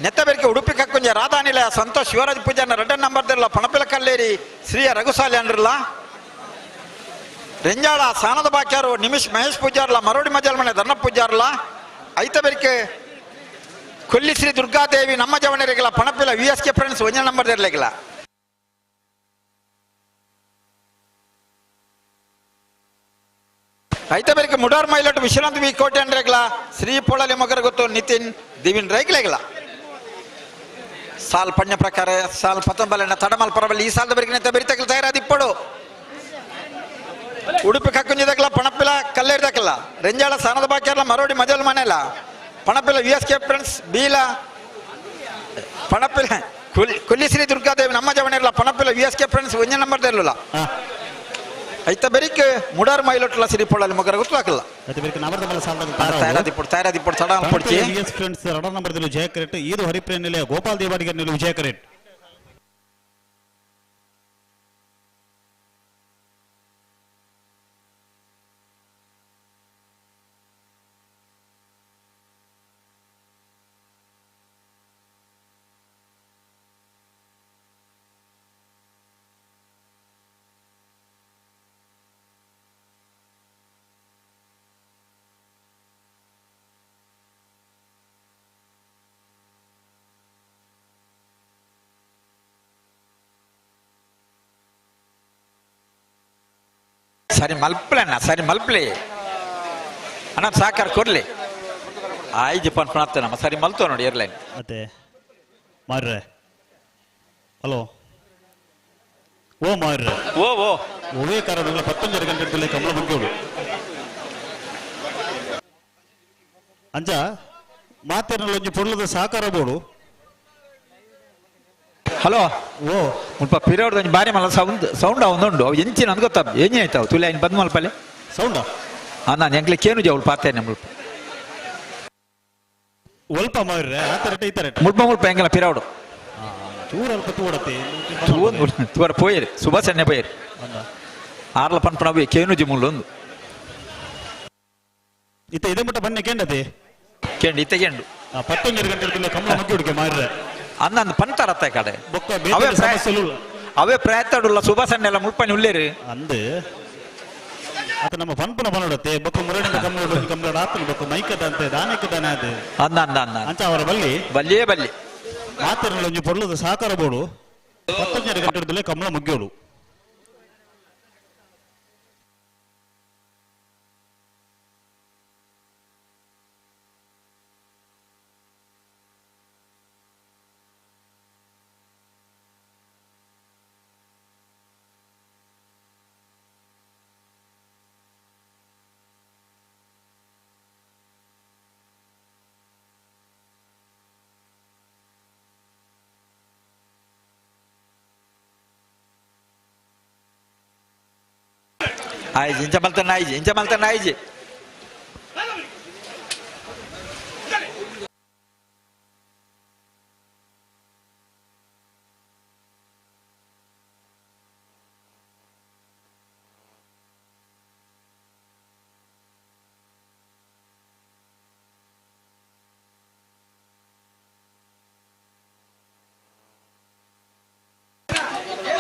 Speaker 14: ನೆತ್ತಬೆರಿಕೆ ಉಡುಪಿ ಕಕ್ಕುಂಜ ರಾಧಾ ನಿಲಯ ಸಂತೋಷ್ ಶಿವರಾಜ್ ಪೂಜಾರ್ನ ರೆಡ್ಡೆ ನಂಬರ್ದಲ್ಲ ಪಣಪಿಲ ಕಲ್ಲೇರಿ ಶ್ರೀಯ ರಘುಸಾಲಿ ಅಂಡ್ರಲ್ಲ ರೆಂಜಾಳ ಸಾನದ ಬಾಕ್ಯಾರು ನಿಮಿಷ್ ಮಹೇಶ್ ಪೂಜಾರ್ಲ ಮರೋಡಿ ಮಜಲ್ ಮನೆ ಧರ್ಣ ಪೂಜಾರ್ಲ ಐತಬೆರಿಕೆ ಕೊಲ್ಲಿ ಶ್ರೀ ದುರ್ಗಾದೇವಿ ನಮ್ಮ ಜವಣರಿಗೆಲ್ಲ ಪಣಪಿಲ್ಲ VSK ಫ್ರೆಂಡ್ಸ್ ಒಂದೇ ನಂಬರ್ದಿರ್ಲಿಕ್ಕಿಲ್ಲ ಐತಬೆರಿಕೆ ಮುಡಾರ್ ಮೈಲಟ್ ವಿಶ್ರಾಂತಿ ವಿ ಕೋಟೆ ಅಂಡ್ರೆಗ್ಲ ಶ್ರೀ ಪೊಳಲಿ ಮಗರ ಗೊತ್ತು ನಿತಿನ್ ದಿವಿನ್ ರೈಗ್ಲೆಗ್ಲ ಸಾಲ್ ಪಣ್ಯ ಪ್ರಕಾರ ಸಾಲ್ ಪತಂಬಲನ ತಡಮಲ್ ಪರಬಲ್ಲಿ ಈ ಸಾಲದ ಬರಿಗೆ ನೆತ್ತ ಬೆರಿತಕ್ಲ ತಯಾರಾದಿಪ್ಪಡು ಉಡುಪಿ ಕಕ್ಕುಂಜಿದಕ್ಲ ಪಣಪಿಲ ಕಲ್ಲೇರ್ದಕ್ಲ ರೆಂಜಾಳ ಸಾನದ ಬಾಕ್ಯಾರ್ಲ ಮರೋಡಿ ಮಜಲ್ ಮನೆಲ್ಲ ಪಣಪಿಲ VSK ಫ್ರೆಂಡ್ಸ್ ಬೀಲ ಪಣಪಿಲ ಕೊಲ್ಲಿ ಶ್ರೀ ದುರ್ಗಾದೇವಿ ನಮ್ಮ ಜವಣಿರ್ಲ ಪಣಪಿಲ VSK ಫ್ರೆಂಡ್ಸ್ ಒಂದೇ ನಂಬರ್ದಲ್ಲ ಐತ ಬೆರಿಕೆ ಮುಡಾರ್ ಮೈಲೊಟ್ಲ ಸಿರಿ ಪೊಳಲಿ ಮಗರ ಗೊತ್ತಾಗಲ್ಲ
Speaker 17: ಐತ ಬೆರಿಕೆ ನವರ್ದ ಮೇಲೆ ಸಾಲ
Speaker 14: ತಯಾರಾದಿಪ್ಪಡು ತಡ ಪಡ್ಚಿ
Speaker 17: VS ಫ್ರೆಂಡ್ಸ್ ರಡ ನಂಬರ್ದಲ್ಲೂ ಜಯ ಕರೇಟ್ ಈದು ಹರಿಪ್ರಿಯ ನಿಲಯ ಗೋಪಾಲ್ ದೇವಾಡಿಗರ್ ನೆರಳು ವಿಜಯ ಕರೇಟ್
Speaker 14: ಸರಿ ಮಲ್ಪಲೆ ಅಣ್ಣ ಸರಿ ಮಲ್ಪಲೆ ಅಣ್ಣ ಸಾಕಾರ ಕೊಡ್ಲಿ ಆಯ್ತು ಪನ್ಪಣಾಗ್ತದೆ ನಮ್ಮ ಸರಿ ಮಲ್ತೋ ನೋಡಿ ಏರ್ಲೈನ್
Speaker 17: ಮತ್ತೆ ಮಾರ್ರೆ ಹಲೋ ಓ ಮಾರ್ರೆ
Speaker 14: ಓ ಓ
Speaker 17: ಒವೇ ಕಾರಣಗಳ 19 ಗಂಟೆ ಕಮಲ ಮುಗ್ಗೋಡು ಅಂಚ ಮಾತೇನಲ್ಲ ಒಂಜಿ ಪೊರ್ಲದ ಸಾಕಾರ ಬೋಡು
Speaker 14: ಹಲೋ ಓ ಮುಲ್ಪ ಪಿರಿಯಡ್ ಬಾರಿ ಮಲ್ಲ ಸೌಂಡ್ ಅವನುಂಡು ಅವು ಎಂಚಿನ ಅಂದ್ ಗೊತ್ತ ಏನೇ ಆಯ್ತಾವ ತುಲೆ ಆಯ್ತು ಬಂದ್ ಮಲ್ಪಲೆ
Speaker 17: ಸೌಂಡ
Speaker 14: ನಾನು ಎಂಗ್ಲೆ ಕೇನು ಜವಳು ಪಾತೇನೆ ಮುಲ್ಪ
Speaker 17: ಒಲ್ಪ ಮಾರ್ರೆ ಆ ತರಟ ಈ ತರಟ
Speaker 14: ಮುಲ್ಪ ಎಂಗಲ ಪಿರಿಯಡ್
Speaker 17: ಚೂರ ಅಲ್ಪ ತೂಡತ್ತೆ
Speaker 14: ತೂರ ಪೋಯರು ಸುಭಾಷಣ್ಯ ಪೋಯರು ಆರ್ಲ ಪನ್ಪಣವಿ ಕೇನುಜಿ ಮುಳ್ಳೊಂದು
Speaker 17: ಇತ್ತ ಇದೇ ಮುಟ್ಟ ಬನ್ನಿ ಕೇಂಡತೆ
Speaker 14: ಕೇಂಡು ಇತ್ತ ಕೇಂಡು
Speaker 17: 19 ಗಂಟೆ ಕಮಲ ಮುಗ್ಗೋಡಿಗೆ ಮಾರ್ರೆ
Speaker 14: ಅಂದಂದು ಪಂತಾರತ್ತ ಕಡೆ
Speaker 17: ಬೊಕ್ಕ ಬೇರೆ ಸಮಸ್ಯೆಲು
Speaker 14: ಅವೇ ಪ್ರಯತ್ನಡುಲ್ಲ ಸುಭಾಷಣ್ಯ ಎಲ್ಲ ಮುಳ್ಪನಿ ಉಳ್ಳೇರು
Speaker 17: ಅಂದು ಆತ ನಮ್ಮ ಪನ್ಪನ ಪನೋಡತ್ತೆ ಬೊಕ್ಕ ಮುರಡಿನ ಕಮಲ ಆತನ ಬೊಕ್ಕ ಮೈಕದಂತೆ ದಾನಕ್ಕೆ ಅದು
Speaker 14: ಅಂದ
Speaker 17: ಅಂಚ ಅವರ ಬಲ್ಲಿ
Speaker 14: ಬಲ್ಲಿಯೇ ಬಲ್ಲಿ
Speaker 17: ಮಾತೇನಲ್ಲ ಒಂಜಿ ಪೊರ್ಲದ ಸಾಕಾರ ಬೋಡು 19 ಗಂಟೆ ಕಮಲ ಮುಗ್ಗೋಡು
Speaker 14: ಆಯ್ಜಿ ಇಂಚ ಮಲ್ತನ ಆಯ್ಜಿ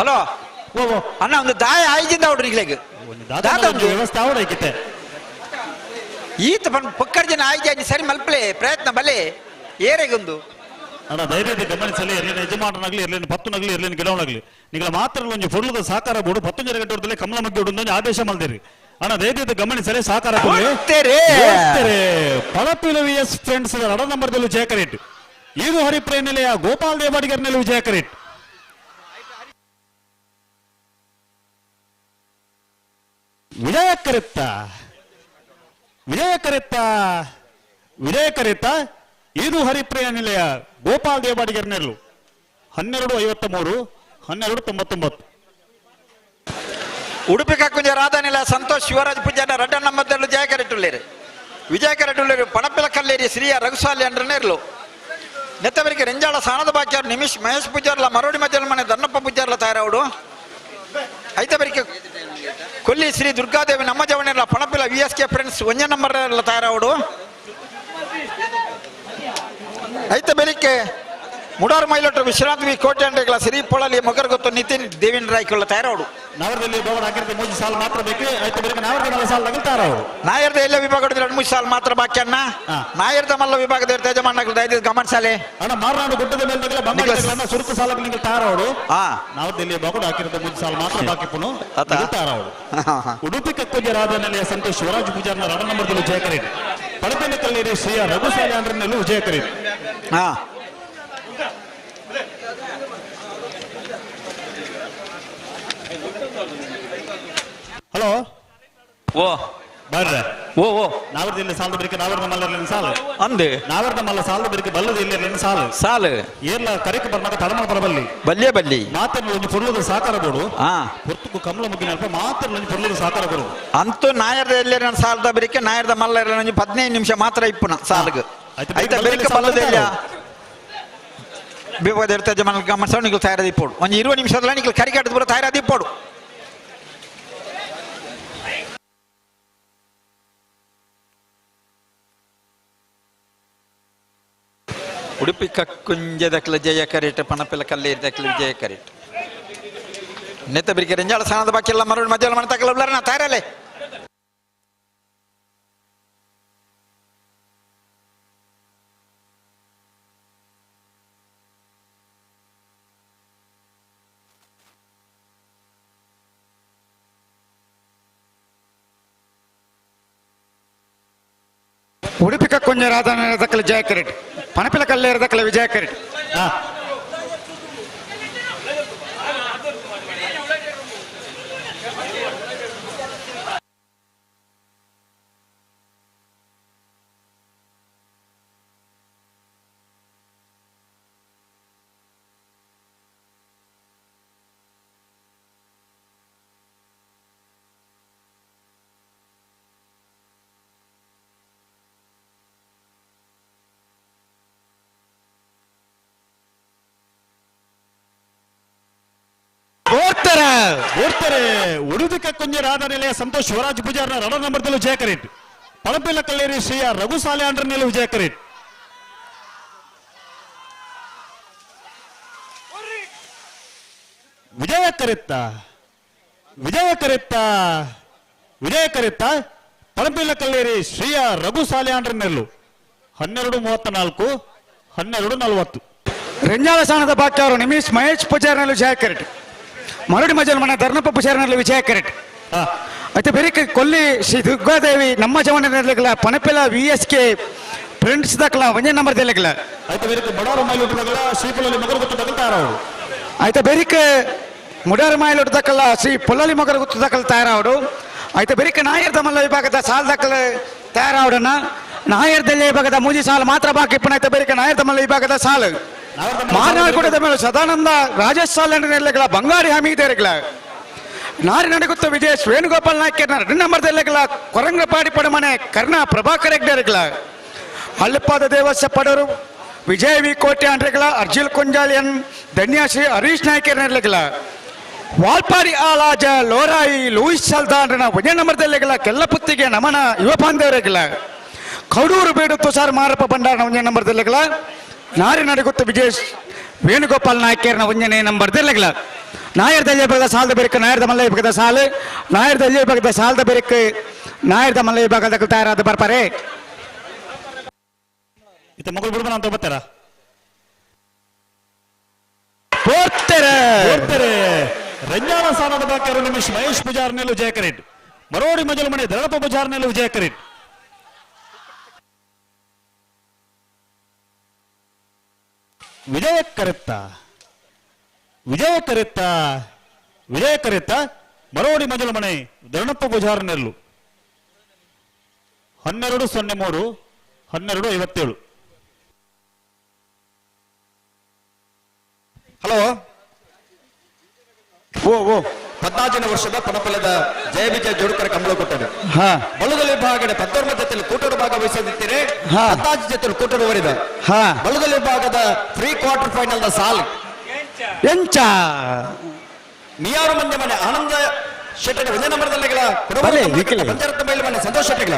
Speaker 14: ಹಲೋ ಓ ಅಣ್ಣ ಒಂದು ದಾಯ ಆಯ್ಜಿಂದ ಅವ್ರಿಗೆ
Speaker 17: ವ್ಯವಸ್ಥೆ ಅವಡೈಕಿತ್ತೆ
Speaker 14: ಈತ ಪಕ್ಕಡ ಜನ ಆಯ್ಜಿ ಸರಿ ಮಲ್ಪಲೆ ಪ್ರಯತ್ನ ಬಲೆ ಏರೆಗೊಂದು
Speaker 17: ಅಣ್ಣ ಧೈರ್ಯದ ಗಮನಿಸಲಿ ಇರ್ಲೇನು ಯಜಮಾನನಾಗ್ಲಿ ಇರ್ಲೇನು ಪತ್ತುನಾಗ್ಲಿ ಇರ್ಲೇನು ಗಿಡವನಾಗ್ಲಿ ನಿಗಳ ಮಾತ್ರ ಒಂಜಿ ಪೊರ್ಲದ ಸಾಕಾರ ಬೋಡು 19 ಗಂಟೆ ಹೊರತಲೆ ಕಮಲ ಮಗ್ಗಿ ಒಂದು ಆದೇಶ ಮಾಡ್ದೇರಿ ಅಣ್ಣ ಧೈರ್ಯದ ಗಮನಿಸಲಿ ಸಾಕಾರ ಪಳಪಿಲು ವಿಎಸ್ ಫ್ರೆಂಡ್ಸ್ ರಡ ನಂಬರ್ದಲ್ಲೂ ವಿಜಯ ಕರೇಟ್ ಇದು ಹರಿಪ್ರೇಮ ನಿಲಯ ಗೋಪಾಲ್ ದೇವಾಡಿಗರ್ನಲ್ಲಿ ವಿಜಯ ಕರೇಟ್ ವಿಜಯ ಕರೆತ್ತ ಇದು ಹರಿಪ್ರಿಯ ನಿಲಯ ಗೋಪಾಲ್ ದೇವಾಡಿಗರ್ನೆಲ್ಲು 12:53 12:99
Speaker 14: ಉಡುಪಿ ಕಕ್ಕುಂಜ ರಾಧಾನಿಲ ಸಂತೋಷ್ ಶಿವರಾಜ್ ಪೂಜಾರ ರಡ್ಡ ನಂಬರ್ದಲ್ಲೂ ವಿಜಯ ಕರೆಟ್ಟುಳ್ಳೇರು ಪಣಪಿಲ ಕಲ್ಲೇರಿ ಶ್ರೀಯ ರಘುಸಾಲಿ ಅಂಡ್ರನೇರ್ಲು ನೆತ್ತವರಿಗೆ ರೆಂಜಾಳ ಸಾಣದ ಬಾಕ್ಯಾರು ನಿಮಿಷ್ ಮಹೇಶ್ ಪೂಜಾರ್ಲ ಮರೋಡಿ ಮಧ್ಯಲ ಮನೆ ದನ್ನಪ್ಪ ಪೂಜಾರ್ಲ ತಾಯರವಡು ಐತವರಿಗೆ ಕೊಲ್ಲಿ ಶ್ರೀ ದುರ್ಗಾದೇವಿ ನಮ್ಮ ಜವನೆಲ್ಲ ಪಣಪಿಲ VSK ಫ್ರೆಂಡ್ಸ್ 1 ನಂಬರ್ ಎಲ್ಲ ತಾಯರವಡು ಐತ ಬೆಳಿಗ್ಗೆ ಮುಡಾರ್ ಮೈಲೋಟು ವಿಶ್ರಾಂತ್ ವಿ ಕೋಟೆ ಅಂಡೆಗಳ ಶ್ರೀ ಪೊಳಲಿ ಮೊಗರ್ ಗೊತ್ತು ನಿತಿನ್ ದೇವಿನ್ ರಾಯ್ಕೊಳ್ಳ ತಯಾರವಡು
Speaker 17: ನವರದಲ್ಲಿ ಬೋರ್ಡ್ ಹಾಕಿದ್ರೆ 3 ಸಾಲ ಮಾತ್ರ ಬೇಕು ಐತ ಬೆಳಿಗ್ಗೆ ನವರದಲ್ಲಿ ಸಾಲ ತಗಲ್ತಾರ ಅವರು
Speaker 14: ನಾಯರ್ದ ಎಲ್ಲ ವಿಭಾಗದ 2-3 ಸಾಲ ಮಾತ್ರ ಬಾಕಿ ಅಣ್ಣ ನಾಯರ್ದ ಮಲ್ಲ ವಿಭಾಗದ ಯಜಮಾನಗಳು ದಯವಿಟ್ಟು ಗಮನಿಸಲಿ
Speaker 17: ಅಣ್ಣ ಮಾರನಾಡು ಗುಡ್ಡದ ಮೇಲೆ ಬಂಗಾಳಗಳನ್ನ ಸುರುಕು ಸಾಲ ನಿಮಗೆ ತಾರವಡು ನವರದಲ್ಲಿ ಬೋರ್ಡ್ ಹಾಕಿದ್ರೆ 3 ಸಾಲ ಮಾತ್ರ ಬಾಕಿ ಪುನು ತಾರವಡು ಉಡುಪಿ ಕಕ್ಕುಂಜ ರಾಧಾನಿಲಯ ಸಂತೋಷ್ ಶಿವರಾಜ್ ಪೂಜಾರ್ನ ರಡ ನಂಬರ್ದಲ್ಲಿ ವಿಜಯ ಕರೀಟ್ ಪಡಪೆನ ಕಲ್ಲೇರಿ ಶ್ರೀಯ ರಘುಸಾಲಿ ಅಂದ್ರನೆಲ್ಲೂ ವಿಜಯ ಕರೀಟ್ ಹಲೋ
Speaker 14: ಓ
Speaker 17: ಬರ್ರೆ
Speaker 14: ಓ ಓ
Speaker 17: ನಾವರ್ದಲ್ಲಿ ಸಾಲದ ಬರಿಕೆ ನಾವರ್ದ ಮಲ್ಲ ಸಾಲು
Speaker 14: ಅಂದೆ
Speaker 17: ನಾವರ್ದ ಮಲ್ಲ ಸಾಲದ ಬರಿಕೆ ಬಲ್ಲದ ಇಲ್ಲ ಸಾಲು ಏರ್ಲ ಕರೆಕೆ ಬರ್ನಾಕ ತಡಮ ಬರಬಲ್ಲಿ
Speaker 14: ಬಲ್ಲಿ
Speaker 17: ಮಾತನ್ನು ಒಂದು ಪೊರ್ಲದ ಸಾಕಾರ ಬೋಡು ಹೊರತು ಕಮಲ ಮುಗಿನ ಮಾತ್ರ ಒಂದು ಪೊರ್ಲದ ಸಾಕಾರ ಬರುದು
Speaker 14: ಅಂತೂ ನಾಯರ್ದ ಎಲ್ಲೇ ನನ್ನ ಸಾಲದ ಬರಿಕೆ ನಾಯರ್ದ ಮಲ್ಲ 15 ನಿಮಿಷ ಮಾತ್ರ ಇಪ್ಪುನ ಸಾಲಗ ಐತ ಬರಿಕೆ ಬಲ್ಲದ ಇಲ್ಲ ಬಿವದ ಇರ್ತದೆ ಮನ ಗಮನಿಸೋ ನಿಗಳು ತಯಾರದಿ ಇಪ್ಪೋಡು ಒಂದು 20 ನಿಮಿಷದಲ್ಲ ನಿಗಳು ಕರಿಕೆ ಆಡದ ಬರೋ ತಯಾರದಿ ಇಪ್ಪೋಡು ಉಡುಪಿ ಕಕ್ಕುಂಜದಕ್ಲ ಜಯ ಕರೇಟ್ ಪಣಪಿಲ ಕಲ್ಲೇರಿದಕ್ಲ ವಿಜಯ ಕರೇಟ್ ನೆತ್ತ ಬಿರಿಕೆ ರೆಂಜಾಳ ಸಾಣದ ಬಾಕಿ ಎಲ್ಲ ಮರಳು ಮಧ್ಯ ಮಣತಕ್ಕಲ್ಲ ನಾ ತಾರಲೆ
Speaker 12: ಉಡುಪಿ ಕಕ್ಕೊಂಜ ರಾಧಾನಗರ ಜಯ ಕರೆಟ್ ಪಣಪಿಲ ಕಲ್ಲೇರದಕ್ಕಲ ವಿಜಯ ಕರೆಟ್
Speaker 17: ಉಡುಪಿ ಕಕ್ಕೊಂಜ ರಾಧ ನಿಲಯ ಸಂತೋಷ್ ಶಿವರಾಜ್ ಪೂಜಾರ್ನ ರಡ ನಂಬರ್ದಲ್ಲೂ ವಿಜಯ ಕರೆಟ್ ಪಣಪಿಲ ಕಲ್ಲೇರಿ ಶ್ರೀಯ ರಘು ಸಾಲೆ ಆಂಡ್ರನಲ್ಲೂ ವಿಜಯ ಕರೆಟ್ ವಿಜಯ ಕರೆತ್ತ ಪಣಪಿಲ ಕಲ್ಲೇರಿ ಶ್ರೀಯ ರಘು ಸಾಲೆ ಆಂಡ್ರನಲ್ಲೂ 12:34 12:40
Speaker 12: ರಂಜಾಳ ಸ್ಥಾನದ ಬಾಕಿ ಅವರು ನಿಮಿಷ್ ಮಹೇಶ್ ಪೂಜಾರ್ನಲ್ಲೂ ವಿಜಯ ಕರೆಟ್ ಮರಡಿ ಮಜಲ್ ಮನೆ ಧರ್ಮಪ್ಪ ಪೂಜಾರಿನಲ್ಲಿ ವಿಜಯ ಕರೆಟ್ అయితే బెరికి కొల్లి శ్రీ దుర్గాదేవి ನಮ್ಮ ಜವನದಲ್ಲ ಪಣಪಿಲ VSK ಫ್ರೆಂಡ್ಸ್ ದಕ್ಕಲ ಒಂದೇ ನಂಬರ್ ದೆಲ್ಲಗಲ
Speaker 17: అయితే బెరికి బడారు మైలు ఉట్టదగల శ్రీపుల్లలి మగరు గుట్టు తగలతారావు
Speaker 12: అయితే బెరికి ಮುಡಾರ ಮಾಯಿಲ್ ಉಟ್ಟದಕ್ಕಲ್ಲ ಶ್ರೀ ಪೊಲ್ಲಲಿ ಮಗರ ಗುತ್ತು ದಕ್ಕಲ ತಯಾರಾವಡು అయితే బెరికి ನಾಯರ್ದ ಮಲ್ಲ ವಿಭಾಗದ ಸಾಲ ದಕ್ಕಲ ತಯಾರಾವಡನ ನಾಯರ್ದಲ್ಲಿ ವಿಭಾಗದ ಮೂಜಿ ಸಾಲ ಮಾತ್ರ ಬಾಕಿ ಇಪ್ಪನ అయితే ಬೆరికి ನಾಯರ್ದ ಮಲ್ಲ ವಿಭಾಗದ ಸಾಲ ಮಾರ್ನಾಡ್ ಕೂಡ ಮೇಲೆ ಸದಾನಂದ ರಾಜೇಶ್ ಸಾಲ ಬಂಗಾರಿ ಹಮೀದೇರಿಗಳ ನಾರಿ ನಡಗುತ್ತ ವಿಜಯ್ ವೇಣುಗೋಪಾಲ್ ನಾಯ್ಕ 2 ನಂಬರ್ದೆಲ್ಲ ಕೊರಂಗಪಾಡಿ ಪಡಮನೆ ಕರ್ಣ ಪ್ರಭಾಕರ್ ಹೆಗ್ಡೆರಿಗಳ ಅಲ್ಲಿಪಾದ ದೇವಸ್ಸ ಪಡರು ವಿಜಯ್ ವಿ ಕೋಟೆ ಅಂಡ್ರೆಗಳ ಅರ್ಜಿಲ್ ಕೊಂಜಾಲಿಯನ್ ಧನ್ಯಾಶ್ರೀ ಹರೀಶ್ ನಾಯ್ಕರ್ನೆಲ್ಲ ವಾಲ್ಪಾಡಿ ಆಲಾಜ ಲೋರಾಯಿ ಲೂಯಿಸ್ ಸಲ್ದಾನ್ರನ 1 ನಂಬರ್ದೆಲ್ಲ ಕೆಲ್ಲಪುತ್ತಿಗೆ ನಮನ ಯುವ ಬಾಂಧವರಿಗಳ ಕೌಡೂರು ಬೇಡು ತುಷಾರ್ ಮಾರಪ್ಪ ಬಂಡಾರನ 1 ನಂಬರ್ದೆಲ್ಲ ನಾರಿ ನಡಗುತ್ತ ವಿಜಯ್ ವೇಣುಗೋಪಾಲ್ ನಾಯ್ಕರ್ನ 1 ನಂಬರ್ದೆಲ್ಲ ನಾಯರ್ದ ವಿಭಾಗದ ಸಾಲದ ಬೆರಕು ನಾಯರ್ದ ಮಲ್ಲ ವಿಭಾಗದ ಸಾಲು ನಾಯರ್ದ ವಿಭಾಗದ ಸಾಲದ ಬೆರಕು ನಾಯರ್ದ ಮಲ್ಲ ವಿಭಾಗದ ತಯಾರಾದ ಬರ್ಪಾರೆ
Speaker 17: ಇತ ಮಗಳು ಬಿಡ್ಬನ ಅಂತ ಬರ್ತಾರ ರಂಜಾನ ಸ್ಥಾನದ ಬಾಕಿ ನಿಮಿಷ್ ಮಹೇಶ್ ಪೂಜಾರ್ನಲ್ಲೂ ವಿಜಯ ಕರೆಟ್ ಮರೋಡಿ ಮಜಲು ಮನೆ ಧರಣಪ್ಪ ಪೂಜಾರ್ನಲ್ಲೂ ವಿಜಯ ಕರೆಟ್ ವಿಜಯ ಕರೆತ್ತ ಮರೋಡಿ ಮಜಲು ಮನೆ ಧರಣಪ್ಪ ಪೂಜಾರ್ನಲ್ಲೂ 12:03 12:57
Speaker 1: ಹಲೋ 14 ವರ್ಷದ ಪಣಪಲದ ಜಯ ವಿಜಯ ಜೋಡುಕರ ಕಂಬಳ ಕೊಟ್ಟರು ಬಳುಗಲಿ ವಿಭಾಗದ 19 ಜೊತೆ ಕೂಟರು ಭಾಗವಹಿಸದಿದ್ದರೆ 14 ಜೊತೆ ಕೂಟರು ಓಡಿದ ಬಳುಗಲಿ ವಿಭಾಗದ ಪ್ರೀ ಕ್ವಾರ್ಟರ್ ಫೈನಲ್ ದ ಸಾಲ್
Speaker 12: ಎಂಚ
Speaker 1: ನಿಯಾರು ಮಂಜ ಮನೆ ಆನಂದ ಶೆಟ್ಟರ 1 ನಂಬರ್ದಲ್ಲಿಗಳ ಪಂಚಾರತ್ನ ಬೈಲು ಮನೆ ಸಂತೋಷ್ ಶೆಟ್ಟಿಗಳ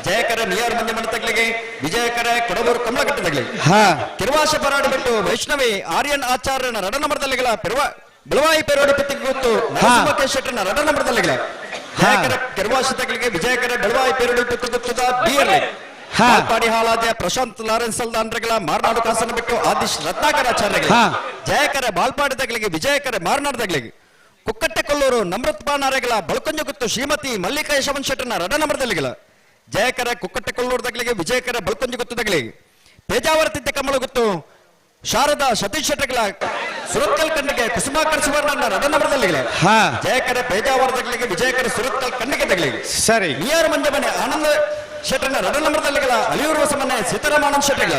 Speaker 1: ಜಯಕರ ನಿಯಾರು ಮಂಜ ಮನೆ ತಗ್ಲಿಗೆ ವಿಜಯಕರ ಕೊಡಬೂರು ಕಮಲಕಟ್ಟ ತಗ್ಲಿಗೆ ಕಿರುವಾಶ ಪರಾಡಿ ಬಿಟ್ಟು ವೈಷ್ಣವಿ ಆರ್ಯನ್ ಆಚಾರ್ಯನ 2 ನಂಬರ್ದಲ್ಲಿಗಳ ಬೆಳವಾಯಿ ಪೇರೋಡಿ ಪತ್ತಿಗೆ ಗೊತ್ತು ನರಸಿಂಹಕೇಶ್ ಶೆಟ್ಟರ್ನ 2 ನಂಬರ್ದಲ್ಲಿಗಳ ಜಯಕರ ಕಿರುವಾಶ ತಗ್ಲಿಗೆ ವಿಜಯಕರ ಬೆಳವಾಯಿ ಪೇರೋಡಿ ಪತ್ತಿ ಗೊತ್ತದ ಬಿಯರ್ಲಿ ಪಾಡಿ ಹಾಲಾದ್ಯ ಪ್ರಶಾಂತ್ ಲಾರೆನ್ಸ್ ಅಲ್ದಾನ್ರಗಳ ಮಾರ್ನಾಡು ಕಾಸನ ಬಿಟ್ಟು ಆದಿಶ್ ರತ್ನಾಕರ ಆಚಾರ್ಯಗಳ ಜಯಕರ ಬಾಲ್ಪಾಡಿ ತಗ್ಲಿಗೆ ವಿಜಯಕರ ಮಾರ್ನಾಡು ತಗ್ಲಿಗೆ ಕುಕ್ಕಟ್ಟೆ ಕೊಲ್ಲೂರು ನಮ್ರತ್ ಬಾನಾರೆಗಳ ಬಳಕೊಂಜ ಗೊತ್ತು ಶ್ರೀಮತಿ ಮಲ್ಲಿಕಾ ಯಶವಂತ್ ಶೆಟ್ಟರ್ನ 2 ನಂಬರ್ದಲ್ಲಿಗಳ ಜಯಕರ ಕುಕ್ಕಟ್ಟೆ ಕೊಲ್ಲೂರು ತಗ್ಲಿಗೆ ವಿಜಯಕರ ಬಳಕೊಂಜ ಗೊತ್ತು ತಗ್ಲಿಗೆ ಪೇಜಾವರ ತಿದ್ದೆ ಕಮಲ ಗೊತ್ತು ಶಾರದಾ ಸತೀಶ್ ಶೆಟ್ಟರ್ಗಳ ಸುರತ್ಕಲ್ ಕಣ್ಣಿಗೆ ಕುಸುಮಾಕರ್ ಸುವರ್ಣ 2 ನಂಬರ್ದಲ್ಲಿಗಳ ಜಯಕರ ಪೇಜಾವರ ತಗ್ಲಿಗೆ ವಿಜಯಕರ ಸುರತ್ಕಲ್ ಕಣ್ಣಿಗೆ ತಗ್ಲಿಗೆ
Speaker 12: ಸರಿ
Speaker 1: ನಿಯಾರು ಮಂಜ ಮನೆ ಆನಂದ ಶೆಟ್ಟರ್ನ 2 ನಂಬರ್ದಲ್ಲಿಗಳ ಅಲಿಯೂರು ಬಸಮನೆ ಸೀತಾರಾಮಾನಂದ್ ಶೆಟ್ಟರ್ಗಳ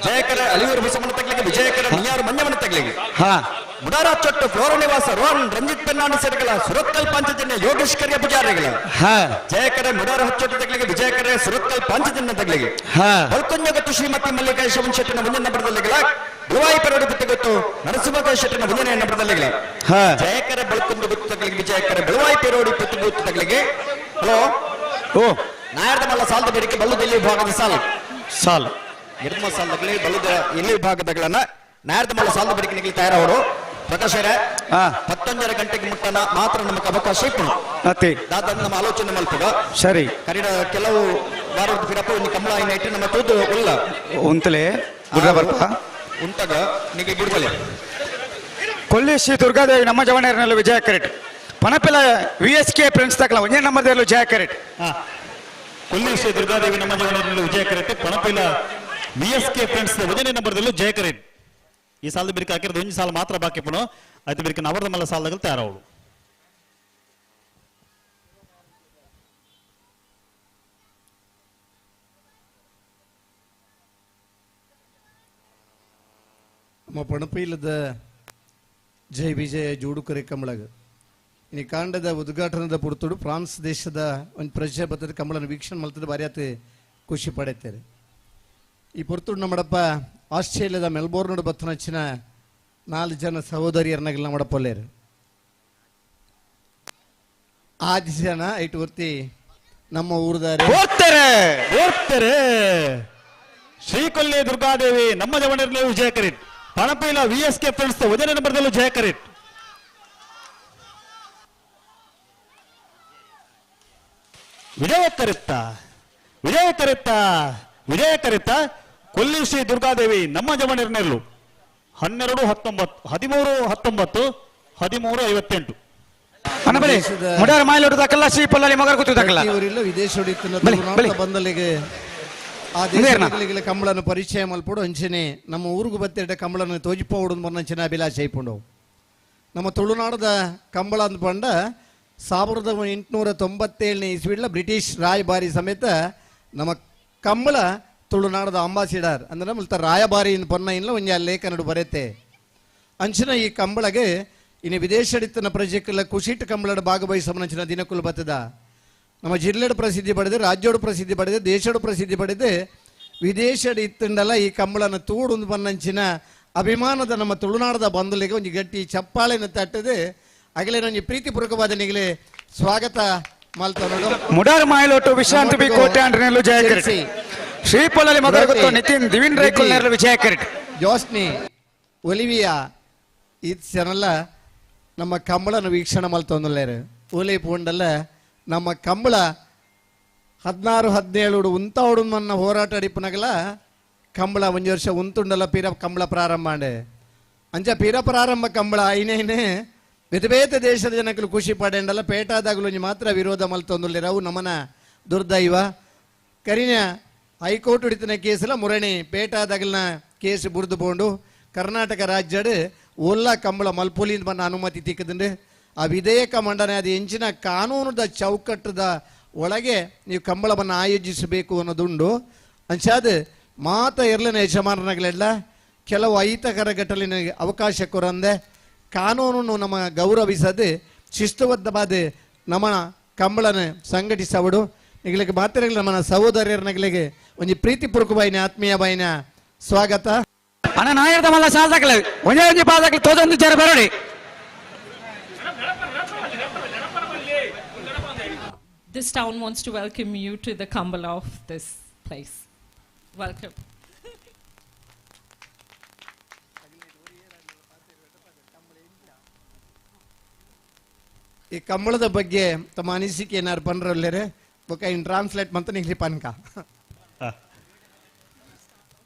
Speaker 1: ಜಯಕರ ಅಲಿಯೂರು ಬಸಮನ ತಗ್ಲಿಗೆ ವಿಜಯಕರ ನಿಯಾರು ಮಂಜಮನ ತಗ್ಲಿಗೆ ಮುಡಾರ ಚೊಟ್ಟು ಫ್ಲೋರ ನಿವಾಸ ರೋಹನ್ ರಂಜಿತ್ ಪೆನ್ನಾಣಿ ಸೆಟ್ಗಳ ಸುರತ್ಕಲ್ ಪಾಂಚಜನ್ಯ ಯೋಗೇಶ್ ಕರಿಯ ಪೂಜಾರಿಗಳ ಜಯಕರ ಮುಡಾರ ಹಚ್ಚೊಟ್ಟು ತಗ್ಲಿಗೆ ವಿಜಯಕರ ಸುರತ್ಕಲ್ ಪಾಂಚಜನ್ಯ ತಗ್ಲಿಗೆ ಬಲ್ಕೊಂಜ ಗೊತ್ತು ಶ್ರೀಮತಿ ಮಲ್ಲಿಕಾ ಯಶವಂತ್ ಶೆಟ್ಟರ್ನ 1 ನಂಬರ್ದಲ್ಲಿಗಳ ಗುರುವಾಯಿ ಪೆರೋಡಿ ಪತ್ತಿ ಗೊತ್ತು ನರಸಿಂಹಕೇಶ್ ಶೆಟ್ಟರ್ನ 1 ನಂಬರ್ದಲ್ಲಿಗಳ ಜಯಕರ ಬಲ್ಕೊಂಜ ಗೊತ್ತು ತಗ್ಲಿಗೆ ವಿಜಯಕರ ಬೆಳವಾಯಿ ಪೆರೋಡಿ ಪತ್ತಿ ಗೊತ್ತು ತಗ್ಲಿಗೆ ಹಲೋ ನಾಯರ್ದ ಮಲ್ಲ ಸಾಲದ ಬೇಡಿಕೆ ಬಲ್ಲುದ ಇಲ್ಲಿ ವಿಭಾಗದ ಸಾಲು ನಿರ್ಮ ಸಾಲದಲ್ಲಿ ಬಲ್ಲುದ ಇಲ್ಲಿ ವಿಭಾಗದಗಳನ್ನ ನಾಯರ್ದ ಮಲ್ಲ ಸಾಲದ ಬೇಡಿಕೆ ನಿಗಲಿ ತಯಾರವರು ಪ್ರಕಾಶರೇ 11 ಗಂಟೆಗೆ ಮುಟ್ಟನ ಮಾತ್ರ ನಮಗೆ ಅವಕಾಶ ಇಪ್ಪು ದಾದ ನಮ್ಮ ಆಲೋಚನೆ ಮಲ್ಪದ
Speaker 12: ಸರಿ
Speaker 1: ಕರೀಡ ಕೆಲವು ವಾರದ ಬಿಡಪ್ಪ ಒಂದು ಕಂಬಳ ಐನೈಟ್ ನಮ್ಮ ತೂದು ಉಲ್ಲ
Speaker 12: ಉಂತಲೇ ಗುಡ್ಡ ಬರ್ಪ
Speaker 1: ಉಂಟಾಗ ನಿಗೆ ಗುಡ್ಬಲೆ
Speaker 12: ಕೊಲ್ಲಿ ಶ್ರೀ ದುರ್ಗಾದೇವಿ ನಮ್ಮ ಜವನೇರನಲ್ಲಿ ವಿಜಯ ಕರೆಟ್ ಪಣಪಿಲ VSK ಫ್ರೆಂಡ್ಸ್ ತಕ್ಕಲ 1 ನಂಬರ್ದಲ್ಲೂ ಜಯ ಕರೆಟ್
Speaker 17: ಕೊಲ್ಲಿ ಶ್ರೀ ದುರ್ಗಾದೇವಿ ನಮ್ಮ ಜವನರಲ್ಲಿ ವಿಜಯ ಕರೆಕ್ಟ್ ಪಣಪಿಲ VSK ಫ್ರೆಂಡ್ಸ್ ಒಂದನೇ ನಂಬರ್ದಲ್ಲೂ ಜಯ ಕರೆಕ್ಟ್ ಈ ಸಾಲದ ಬಿರಿಕ ಹಾಕಿರೋದು ಒಂದು ಸಾಲ ಮಾತ್ರ ಬಾಕಿ ಪುನಃ ಆಯ್ತು ಬಿರಿಕ ನವರದ ಮಲ್ಲ ಸಾಲದಲ್ಲಿ ತಯಾರವಳು
Speaker 8: ನಮ್ಮ ಪಣಪೈಲದ ಜೈ ವಿಜಯ ಜೋಡುಕರೆ ಕಮಳಗ ಇನ್ನು ಕಾಂಡದ ಉದ್ಘಾಟನದ ಪುರ್ತುಡು ಫ್ರಾನ್ಸ್ ದೇಶದ ಒಂದು ಪ್ರಜೆ ಬತ್ತದ ಕಮಳನ ವೀಕ್ಷಣೆ ಮಲ್ತದ ಬಾರಿ ಆತ ಖುಷಿ ಪಡೈತಾರೆ ಈ ಪುರ್ತುಡು ನಮ್ಮಡಪ್ಪ ಆಸ್ಟ್ರೇಲಿಯಾದ ಮೆಲ್ಬೋರ್ನ್ ಬತ್ತನ ಹಚ್ಚಿನ 4 ಜನ ಸಹೋದರಿಯರ್ನಾಗಿಲ್ಲ ನಮ್ಮಡಪ್ಪಲ್ಲೇರು ಆ ಜನ ಐಟು ಹೊರ್ತಿ ನಮ್ಮ ಊರ್ದಾರೆ
Speaker 17: ಶ್ರೀಕೊಲ್ಲಿ ದುರ್ಗಾದೇವಿ ನಮ್ಮ ಜವನರಲ್ಲಿ ವಿಜಯ ಕರೆಕ್ಟ್ ಪಣಪಿಲ VSK ಫ್ರೆಂಡ್ಸ್ ಒಂದನೇ ನಂಬರ್ದಲ್ಲೂ ಜಯ ಕರೆಕ್ಟ್ ವಿಜಯ ಕರೆತ್ತ ಕೊಲ್ಲಿ ಶ್ರೀ ದುರ್ಗಾದೇವಿ ನಮ್ಮ ಜಮನಿರ್ನೆಲ್ಲು 12-19 13-19
Speaker 12: ಮುಡಾರ ಮಾಯಿಲೋಡು ದಕ್ಕಲ್ಲ ಶ್ರೀ ಪಲ್ಲಲಿ ಮಗರ ಕೂತು ದಕ್ಕಲ್ಲ
Speaker 8: ಇವರೆಲ್ಲ ವಿದೇಶ ಬಂದಲ್ಲಿಗೆ ಆ ದೇಶಗಳಿಗೆ ಕಂಬಳನ್ನು ಪರಿಚಯ ಮಲ್ಪಡು ಅಂಚನೆ ನಮ್ಮ ಊರಿಗೂ ಬತ್ತೆಡ್ಡ ಕಂಬಳನ್ನು ತೋಜಿಪೋಡು ಮೊನ್ನಂಚಿನ ಅಭಿಲಾಷೆ ಐಪುಂಡು ನಮ್ಮ ತುಳುನಾಡದ ಕಂಬಳ ಅಂದ್ಪಂಡ 1897 ಇಸ್ವಿಡ್ಲ ಬ್ರಿಟಿಷ್ ರಾಯಭಾರಿ ಸಮೇತ ನಮ್ಮ ಕಂಬಳ ತುಳುನಾಡದ ಅಂಬಾಸಿಡರ್ ಅಂದ್ರೆ ಮುಲ್ತ ರಾಯಭಾರಿ ಪೊನ್ನ ಇಲ್ಲ ಒಂಜ ಲೇಖನಡು ಬರೆತೆ ಅಂಚಿನ ಈ ಕಂಬಳಗೆ ಇನ್ನು ವಿದೇಶಡಿತನ ಪ್ರಜೆಕ್ಕೆಲ್ಲ ಕುಶಿಟ್ ಕಂಬಳದ ಭಾಗವಹಿಸಮನಂಚಿನ ದಿನಕ್ಕೂ ಬತ್ತದ ನಮ್ಮ ಜಿಲ್ಲೆಡು ಪ್ರಸಿದ್ಧಿ ಪಡೆದು ರಾಜ್ಯೋಡು ಪ್ರಸಿದ್ಧಿ ಪಡೆದು ದೇಶಡು ಪ್ರಸಿದ್ಧಿ ಪಡೆದು ವಿದೇಶಡು ಇತ್ತಂಡಲ್ಲ ಈ ಕಂಬಳನ ತೂಡು ಬನ್ನಂಚಿನ ಅಭಿಮಾನದ ನಮ್ಮ ತುಳುನಾಡದ ಬಂಧುಲಿಗೆ ಒಂದು ಗಟ್ಟಿ ಚಪ್ಪಾಳೆನ ತಟ್ಟದೆ ಆಗಲೇ ನನಗೆ ಪ್ರೀತಿಪೂರ್ವಕವಾದ ನಿಗಲೇ ಸ್ವಾಗತ ಮಾಲ್ತನೋಡು
Speaker 12: ಮುಡಾರ ಮಾಯಿಲೋಟು ವಿಶ್ರಾಂತಿ ಬಿ ಕೋಟೆ ಅಂಡ್ರೆನಲ್ಲೂ ಜಯ ಕರೆಕ್ಟ್ ಶ್ರೀ ಪಲ್ಲಲಿ ಮಗರ ಕೂತು ನಿತಿನ್ ದಿವಿನ್ ರೈಕುಲ್ ನೆರಳು ವಿಜಯ ಕರೆಕ್ಟ್
Speaker 8: ಜೋಸ್ನಿ ಒಲಿವಿಯಾ ಈ ಜನಲ್ಲ ನಮ್ಮ ಕಂಬಳನ ವೀಕ್ಷಣೆ ಮಲ್ತೊಂದುಲ್ಲೇರು ಓಲೆ ಪೂಂಡಲ್ಲ ನಮ್ಮ ಕಂಬಳ 16-17 ಉಂತಾವಡು ಮನ್ನ ಹೋರಾಟ ಅಡಿಪನಗಲ ಕಂಬಳ ಒಂದು ವರ್ಷ ಉಂತುಂಡಲ್ಲ ಪೀರ ಕಂಬಳ ಪ್ರಾರಂಭ ಮಾಡೆ ಅಂಚ ಪೀರ ಪ್ರಾರಂಭ ಕಂಬಳ ಐನೇನೆ ಬೇತೆ ದೇಶದ ಜನಕ್ಕಲು ಖುಷಿ ಪಡೆಂಡಲ್ಲ ಪೇಟಾದಾಗಲು ಮಾತ್ರ ವಿರೋಧ ಮಲ್ತೊಂದುಲ್ಲೇರು ನಮ್ಮನ ದುರ್ದೈವ ಕರಿನ ಹೈಕೋರ್ಟ್ ಹಿಡಿತನ ಕೇಸಲ್ಲ ಮುರಣಿ ಪೇಟಾದಾಗಲಿನ ಕೇಸ್ ಬುರ್ದು ಪೋಂಡು ಕರ್ನಾಟಕ ರಾಜ್ಯಡ್ ಒಲ್ಲ ಕಂಬಳ ಮಲ್ಪೊಲಿಂದ ಬನ್ನ ಅನುಮತಿ ತಿಕ್ಕದಂಡು ಆ ವಿಧೇಯಕ ಮಂಡನೆ ಅದು ಎಂಚಿನ ಕಾನೂನದ ಚೌಕಟ್ಟದ ಒಳಗೆ ನೀವು ಕಂಬಳವನ್ನು ಆಯೋಜಿಸಬೇಕು ಅನ್ನೋದುಂಡು ಅಂಚಾದ ಮಾತ ಇರಲಿನ ಯಜಮಾನನಾಗಲೆಲ್ಲ ಕೆಲವು ಅಹಿತಕರ ಘಟನೆ ಅವಕಾಶ ಕೊರಂದೆ ಕಾನೂನನ್ನು ನಮ್ಮ ಗೌರವಿಸದೆ ಶಿಸ್ತುಬದ್ಧವಾದ ನಮ್ಮ ಕಂಬಳನ ಸಂಘಟಿಸವಡು ನಿಗಳಿಗೆ ಮಾತ್ರ ನಮ್ಮ ಸಹೋದರಿಯರ್ನಗಳಿಗೆ ಒಂದು ಪ್ರೀತಿಪೂರ್ವಕವಾಯಿನ ಆತ್ಮೀಯ ಬಾಯಿನ ಸ್ವಾಗತ
Speaker 12: ಅಣ್ಣ ನಾಯರ್ದ ಮಲ್ಲ ಸಾಲ್ದಾಕಲ ಒಂದೇ ಪಾದಕ್ಕೆ ತೋದೊಂದು ಜರ ಬರೋಡಿ
Speaker 6: This town wants to welcome you to the Kambala of this place. Welcome.
Speaker 8: ಈ ಕಂಬಳದ ಬಗ್ಗೆ ತಮ್ಮ ಅನಿಸಿಕೆ ಏನಾರು ಪಂಡ್ರಲ್ಲೇ ಬೊಕ್ಕ ಇನ್ ಟ್ರಾನ್ಸ್ಲೇಟ್ ಮಂತ ನಿಂಗ್ಲಿ ಪನ್ಕ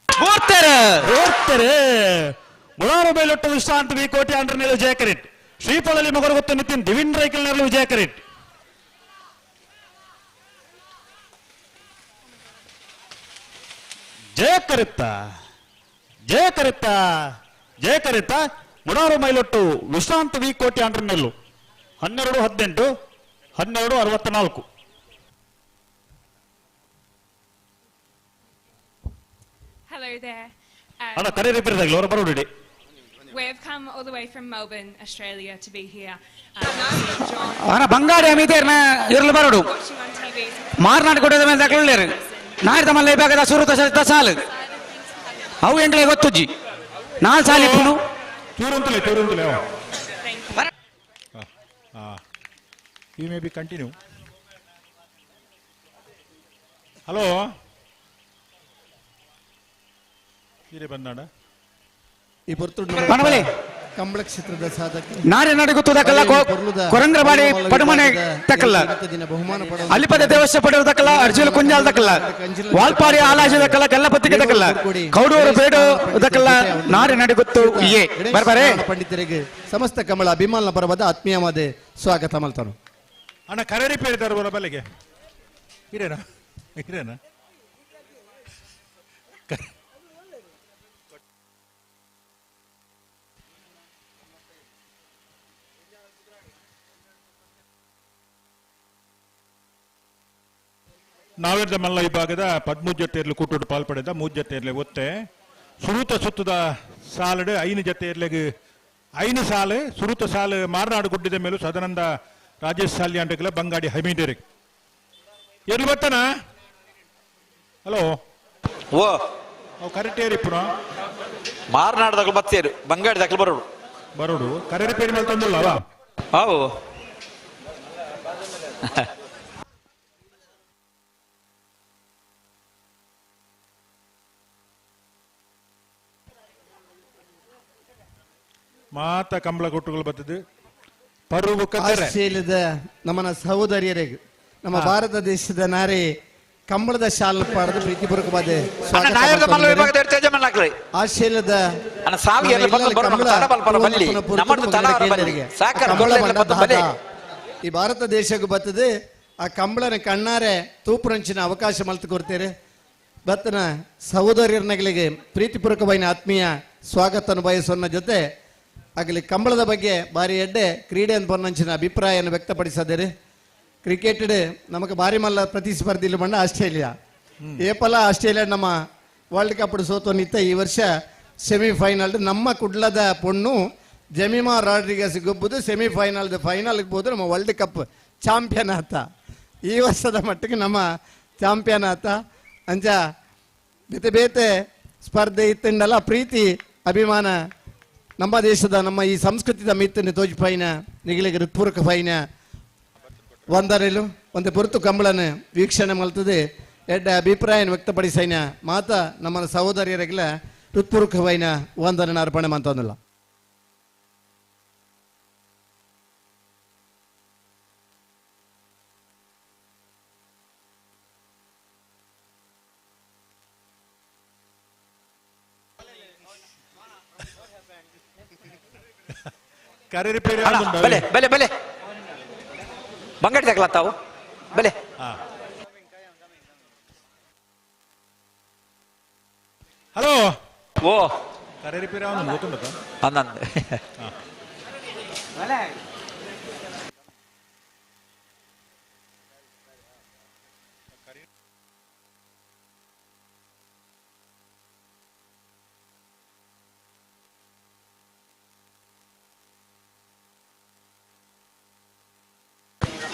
Speaker 17: ಮುಳಾರು ಬೈಲೊಟ್ಟು ವಿಶ್ರಾಂತಿ ಬಿ ಕೋಟೆ ಅಂಡ್ರ ನೆರಳು ವಿಜಯ ಕರೆಕ್ಟ್ ಶ್ರೀಪೊಳಲಿ ಮಗರ ಗೊತ್ತು ನಿತಿನ್ ದಿವಿನ್ ರೈಕಲ್ ನೆರಳು ವಿಜಯ ಕರೆಕ್ಟ್ ಜಯ ಕರೆತ್ತ ಮುಡಾರು ಮೈಲೊಟ್ಟು ವಿಶ್ರಾಂತಿ ವಿ ಕೋಟೆ ಅಂಡ್ರ ನೆಲ್ಲು 12-18 12-64
Speaker 22: Hello there.
Speaker 17: ಅಣ್ಣ ಕರೆ ರಿಪೇರ್ ಆಗಲಿ ಅವರ ಬರೋಡಿ
Speaker 22: We've come all the way from Melbourne, Australia to be here.
Speaker 12: ಅಣ್ಣ ಬಂಗಾಡಿ ಅಮಿತೇರ್ನ ಇರಲು ಬರೋಡು ಮಾರ್ನಾಡು ಕೊಡೋದ ಮೇಲೆ ತಗೊಳ್ಳೇರು ನಾಯ್ದ ಮಲ್ಲ ಇವಾಗ ಸುರುತ ಸಾಲು ಅವು ಎಂಗ್ಲೆ ಗೊತ್ತುಜ್ಜಿ 4 ಸಾಲಿ ಇಪ್ಪುನು
Speaker 15: ಚೂರುಂತಲೇ you may be continue hello ಹೀರೆ ಬಂದಾಡ
Speaker 8: ಈ ಪೊರ್ತುಡು ಕಂಬಳ ಕ್ಷೇತ್ರದ ಸಾಧಕ
Speaker 12: ನಾರೆ ನಡುಗುತ್ತದಕ್ಕಲ್ಲ ಕೊರಂಗ್ರಬಾಡಿ ಪಡುಮನೆ ತಕ್ಕಲ್ಲ ಅಲಿಪದ ದೇವಸ್ಥ ಪಡೆಯುವ ತಕ್ಕಲ್ಲ ಅರ್ಜುನ ಕುಂಜಾಲ್ ತಕ್ಕಲ್ಲ ವಾಲ್ಪಾಡಿ ಆಲಾಜ ತಕ್ಕಲ್ಲ ಕಲ್ಲಪತ್ತಿಗೆ ತಕ್ಕಲ್ಲ ಕೌಡೂರು ಬೇಡು ತಕ್ಕಲ್ಲ ನಾರೆ ನಡುಗುತ್ತು ಇಯೇ ಬರ್ಬಾರೆ
Speaker 8: ಪಂಡಿತರಿಗೆ ಸಮಸ್ತ ಕಮಲ ಅಭಿಮಾನ ಪರವಾದ ಆತ್ಮೀಯವಾದ ಸ್ವಾಗತ ಮಲ್ತಾನು
Speaker 15: ಅಣ್ಣ ಕರೆ ರಿಪೇರಿ ತರುವ ಬಲೆಗೆ ಹಿರೇನಾ ಇರೇನಾ ನಾವೆರ್ದ ಮಲ್ಲ ವಿಭಾಗದ 13 ಜೊತೆಯಲ್ಲಿ ಕೂಟೋಡು ಪಾಲ್ಪಡೆದ 3 ಜೊತೆಯಲ್ಲಿ ಒತ್ತೆ ಸುರುತ ಸುತ್ತದ ಸಾಲಡು 5 ಜೊತೆಯಲ್ಲಿ 5 ಸಾಲು ಸುರುತ ಸಾಲು ಮಾರ್ನಾಡು ಗುಡ್ಡದ ಮೇಲೂ ಸದಾನಂದ ರಾಜೇಶ್ ಸಾಲ್ಯಾಂಟಗಳ ಬಂಗಾಡಿ ಹಮೀದೇರಿ ಎಲ್ಲಿ ಬರ್ತಾನ ಹಲೋ
Speaker 14: ಓ
Speaker 15: ಅವು ಕರೆಕ್ಟ್ ಏರಿಪ್ಪುನ
Speaker 14: ಮಾರ್ನಾಡ್ದಾಗ ಬತ್ತೇರು ಬಂಗಾಡಿ ದಕ್ಕಲು
Speaker 15: ಬರೋಡು ಕರೆ ರಿಪೇರಿ ಮೇಲೆ ತಂದಿಲ್ಲ ಅವ
Speaker 14: ಅವು
Speaker 15: ಮಾತ ಕಂಬಳ ಕೊಟ್ಟುಗಳು ಬರ್ತದೆ
Speaker 8: ಆಸ್ಟ್ರೇಲಿಯಾದ ನಮ್ಮ ಸಹೋದರಿಯರಿಗೆ ನಮ್ಮ ಭಾರತ ದೇಶದ ನಾರಿ ಕಂಬಳದ ಶಾಲ್ ಪಾಡದ ಪ್ರೀತಿಪೂರ್ವಕವಾದ ಆಸ್ಟ್ರೇಲಿಯಾದ ಈ ಭಾರತ ದೇಶಕ್ಕೆ ಬರ್ತದೆ ಆ ಕಂಬಳನ ಕಣ್ಣಾರೆ ತೂಪುರಂಚಿನ ಅವಕಾಶ ಮಲ್ತು ಕೊಡ್ತೇವೆ ಬತ್ತನ ಸಹೋದರಿಯರ್ನಗಳಿಗೆ ಪ್ರೀತಿಪೂರ್ವಕವಾದ ಆತ್ಮೀಯ ಸ್ವಾಗತ ಬಯಸೋನ ಜೊತೆ ಆಗಲಿ ಕಂಬಳದ ಬಗ್ಗೆ ಬಾರಿ ಎಡ್ಡೆ ಕ್ರೀಡೆ ಅಂತ ಬಂದಂಚಿನ ಅಭಿಪ್ರಾಯವನ್ನು ವ್ಯಕ್ತಪಡಿಸಿದ್ದಾರೆ ಕ್ರಿಕೆಟ್ ನಮಗೆ ಬಾರಿ ಮಲ್ಲ ಪ್ರತಿಸ್ಪರ್ಧಿಲಿ ಬಂದ ಆಸ್ಟ್ರೇಲಿಯಾ ಏಪಲ ಆಸ್ಟ್ರೇಲಿಯಾ ನಮ್ಮ ವರ್ಲ್ಡ್ ಕಪ್ ಸೋತು ನಿತ್ತ ಈ ವರ್ಷ ಸೆಮಿಫೈನಲ್ ನಮ್ಮ ಕುಡ್ಲದ ಪೊಣ್ಣು ಜಮೀಮಾ ರಾಡ್ರಿಗಸ್ ಗೊಬ್ಬುದು ಸೆಮಿಫೈನಲ್ದ ಫೈನಲ್ಗೆ ಹೋದ್ರೆ ನಮ್ಮ ವರ್ಲ್ಡ್ ಕಪ್ ಚಾಂಪಿಯನ್ ಆತ ಈ ವರ್ಷದ ಮಟ್ಟಿಗೆ ನಮ್ಮ ಚಾಂಪಿಯನ್ ಆತ ಅಂಚ ಬೇತೆ ಬೇತೆ ಸ್ಪರ್ಧೆ ಇತ್ತಂಡಲ್ಲ ಪ್ರೀತಿ ಅಭಿಮಾನ ನಮ್ಮ ದೇಶದ ನಮ್ಮ ಈ ಸಂಸ್ಕೃತಿದ ಮಿತ್ತನ್ನು ತೋಜಿಪಾಯಿನ ನಿಗಲಿಗೆ ಹೃತ್ಪೂರ್ವಕ ಪಾಯಿನ ವಂದನೆಲು ಒಂದು ಪೊರ್ತು ಕಂಬಳನ ವೀಕ್ಷಣೆ ಮಲ್ತದೆ ಎಡ್ಡ ಅಭಿಪ್ರಾಯ ವ್ಯಕ್ತಪಡಿಸೈನ ಮಾತ ನಮ್ಮ ಸಹೋದರಿಯರಿಗೆಲ್ಲ ಹೃತ್ಪೂರ್ವಕವಾಯಿನ ವಂದನೆ ಅರ್ಪಣೆ ಮಂತಂದಿಲ್ಲ
Speaker 15: ಕರೆ ರಿಪೇರಿ
Speaker 14: ಬಲೆ ಬಲೆ ಬಲೆ ಬಂಗಾಡಿ ತಗಲತ್ತಾವು ಬಲೆ
Speaker 15: ಹಲೋ
Speaker 14: ಓ
Speaker 15: ಕರೆ ರಿಪೇರಿ ಅವನು ಗೊತ್ತುಂಟ
Speaker 14: ಅನ್ನಂದು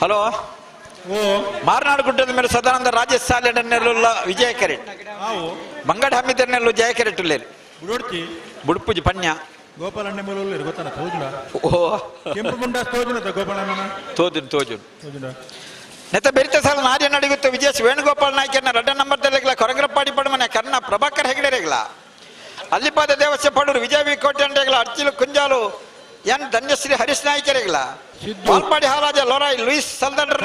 Speaker 14: ಹಲೋ
Speaker 15: ಓ
Speaker 14: ಮಾರ್ನಾಡು ಗುಡ್ಡದ ಮೇಲೆ ಸದಾನಂದ ರಾಜೇಶ್ ಸಾಲೆಲ್ಲ ವಿಜಯ ಕೆರೆಟ್ ಮಂಗಡ ಹಮ್ಮಿದರ್ನೆಲ್ಲು ಜಯ ಕೆರೆಟ್
Speaker 15: ಬುಡೋಡ್ತಿ
Speaker 14: ಬುಡುಪುಜಿ ಪನ್ಯ
Speaker 15: ಗೋಪಾಲಣ್ಣ ಮೇಲೆ ಗೊತ್ತಾನ ತೋಜುನ
Speaker 14: ಓ
Speaker 15: ಕೆಂಪು ಮುಂಡ ತೋಜುನ ಗೋಪಾಲಣ್ಣ
Speaker 14: ತೋಜುನ್ ನೆತ ಬೆರಿತ ಸಾಲ ನಾರ್ಯ ನಡಿಗುತ್ತ ವಿಜಯ್ ವೇಣುಗೋಪಾಲ್ ನಾಯ್ಕನ ರೆಡ್ಡ ನಂಬರ್ ದಲ್ಲಿಗ್ಲ ಕೊರಂಗರಪಾಡಿ ಪಡುಮನೆ ಕರ್ಣ ಪ್ರಭಾಕರ್ ಹೆಗಡೆರೆಗ್ಲ ಅಲ್ಲಿಪಾದ ದೇವಸ್ಯ ಪಡೂರು ವಿಜಯ ವಿ ಕೋಟೆಂಡೆಗ್ಲ ಅರ್ಚಿಲು ಕುಂಜಾಲು ಎನ್ ಧನ್ಯಶ್ರೀ ಹರೀಶ್ ನಾಯ್ಕರೆಗ್ಲ ವಾಲ್ಪಾಡಿ ಹಾಲಾಜ ಲೋರಾಯ್ ಲೂಯಿಸ್ ಸಲ್ದಂಡ್ರ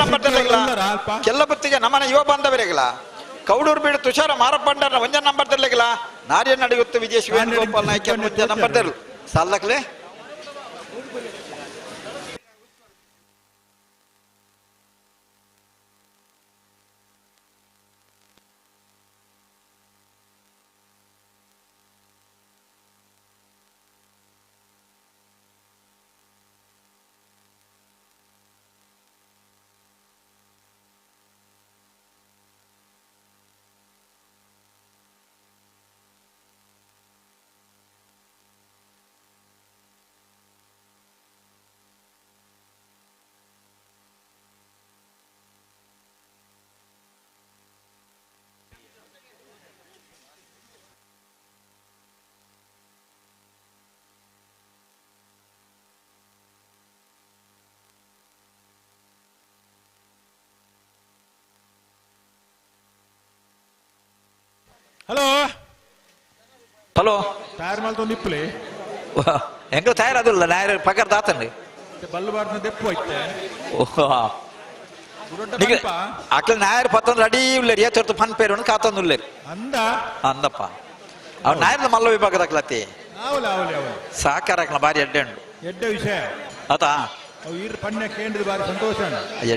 Speaker 14: ನಂಬರ್ ದಲ್ಲಿಗ್ಲ ಕೆಲ್ಲಬುತ್ತಿಗೆ ನಮನ ಯುವ ಬಾಂಧವರೆಗ್ಲ ಕೌಡೂರು ಬೀಡು ತುಷಾರ ಮಾರಪ್ಪಂಡರ್ನ ಒಂಜ ನಂಬರ್ ದಲ್ಲಿಗ್ಲ ನಾರ್ಯ ನಡಿಗುತ್ತ ವಿಜಯ್ ವೇಣುಗೋಪಾಲ್ ನಾಯ್ಕ ಒಂಜ ನಂಬರ್ ದರ್ಲು ಸಾಲಕ್ಲೆ
Speaker 15: ಹಲೋ
Speaker 14: ಹಲೋ
Speaker 15: ತಯಾರು ಮಾಡ್ತೊಂದು ಇಪ್ಪಲೆ
Speaker 14: ಹೆಂಗ ತಯಾರದಿಲ್ಲ ನಾಯರ್ ಪಗಾರ ದಾತಂಡಿ
Speaker 15: ಬಲ್ಲು ಬಾರ್ನ ದೆಪ್ಪು ಐತೆ
Speaker 14: ಅಕ್ಲ ನಾಯರ್ ಪತ್ತೊಂದು ರೆಡಿ ಉಳ್ಳೇರಿ ಏತೊರ್ತು ಫನ್ ಪೇರು ಕಾತೊಂದು ಉಳ್ಳೇರಿ ಅಂದಪ್ಪ ಅವ್ ನಾಯರ್ನ ಮಲ್ಲ ವಿಭಾಗದಾಗ್ಲತ್ತಿ ಸಾಕಾರ ಬಾರಿ ಎಡ್ಡೆ ಉಂಡು
Speaker 15: ಎಡ್ಡ ವಿಷಯ
Speaker 14: ಆತಾ
Speaker 15: ಅವು ಈರ್ ಪಣ್ಯ ಕೇಂದ್ರ ಬಾರಿ ಸಂತೋಷ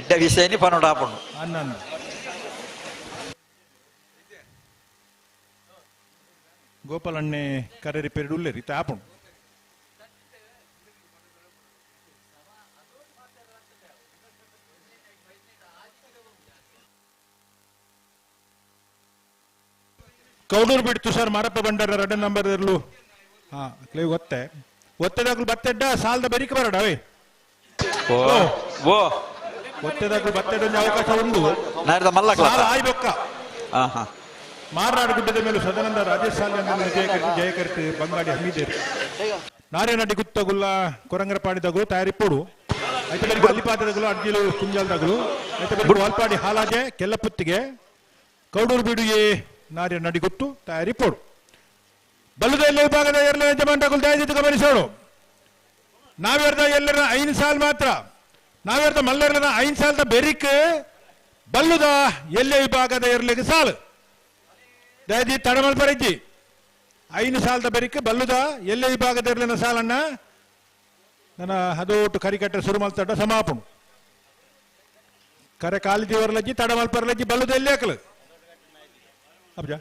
Speaker 14: ಎಡ್ಡ ವಿಷಯನಿ ಪನ್ನೋಡು ಆಪುಂಡು
Speaker 15: ಅನ್ನಂದು ಗೋಪಾಲಣ್ಣೆ ಕರೆ ರಿಪೇರಿ ಉಳ್ಳೇರಿ ತಾಪುಣು ಕೌಡೂರು ಬಿಟ್ಟು ತುಷಾರ್ ಮಾರಪ್ಪ ಬಂಡಾರ 2 ನಂಬರ್ ಇರಲು ಹಾ ಕ್ಲೇ ಒತ್ತೆದಾಗ್ಲು ಬತ್ತೆಡ್ಡ ಸಾಲದ ಬೆರಿಕೆ ಬರಡ ಅವೇ ಒತ್ತೆದಾಗ್ಲು ಬತ್ತೆಡ್ಡ ಅವಕಾಶ ಉಂಟು ಸಾಲ ಆಯ್ಬೊಕ್ಕ ಮಾರ್ನಾಡು ಗುಡ್ಡದ ಮೇಲೆ ಸದಾನಂದ ರಾಜೇಶ್ ಸಾಲ ಜಯಕರಿತು ಬಂಗಾಡಿ ಹಮ್ಮಿದೇರು ನಾರೇನಡ್ಡಿ ಗುತ್ತಗುಲ್ಲ ಕೊರಂಗರಪಾಡಿದಾಗಲು ತಯಾರಿಪ್ಪೋಡು ಐತೆ ಬೆಳಿಗ್ಗೆ ಅಲ್ಲಿಪಾದಗಳು ಅಡ್ಜಿಲು ಕುಂಜಾಲ್ದಾಗಲು ಐತೆ ಬೆಳಿಗ್ಗೆ ವಾಲ್ಪಾಡಿ ಹಾಲಾಜೆ ಕೆಲ್ಲಪುತ್ತಿಗೆ ಕೌಡೂರು ಬಿಡುಗೆ ನಾರ್ಯ ನಡಿಗುತ್ತು ತಯಾರಿಪ್ಪೋಡು ಬಲ್ಲುದ ಎಲ್ಲ ವಿಭಾಗದ ಎರಡನೇ ಯಜಮಾನಗಳು ದಯವಿಟ್ಟು ಗಮನಿಸೋಡು ನಾವೆರ್ದ ಎಲ್ಲರ 5 ಸಾಲ್ ಮಾತ್ರ ನಾವೆರ್ದ ಮಲ್ಲರ್ನ 5 ಸಾಲದ ಬೆರಿಕ್ ಬಲ್ಲುದ ಎಲ್ಲ ವಿಭಾಗದ ಎರಲಿಗೆ ಸಾಲು ದಯದಿ ತಡಮಲ್ಪರಜ್ಜಿ 5 ಸಾಲದ ಬೆರಿಕ್ ಬಲ್ಲುದ ಎಲ್ಲ ವಿಭಾಗದ ಎರಲಿನ ಸಾಲನ್ನ ನನ್ನ ಅದೋಟು ಕರಿಕಟ್ಟೆ ಶುರು ಮಾಡ್ತಾಡ ಸಮಾಪನು ಕರೆ ಕಾಲಿಜಿ ವರ್ಲಜ್ಜಿ ತಡಮಲ್ಪರ್ಲಜ್ಜಿ ಬಲ್ಲುದ ಎಲ್ಲೇ ಹಾಕಲು ಅಬ್ಜಾ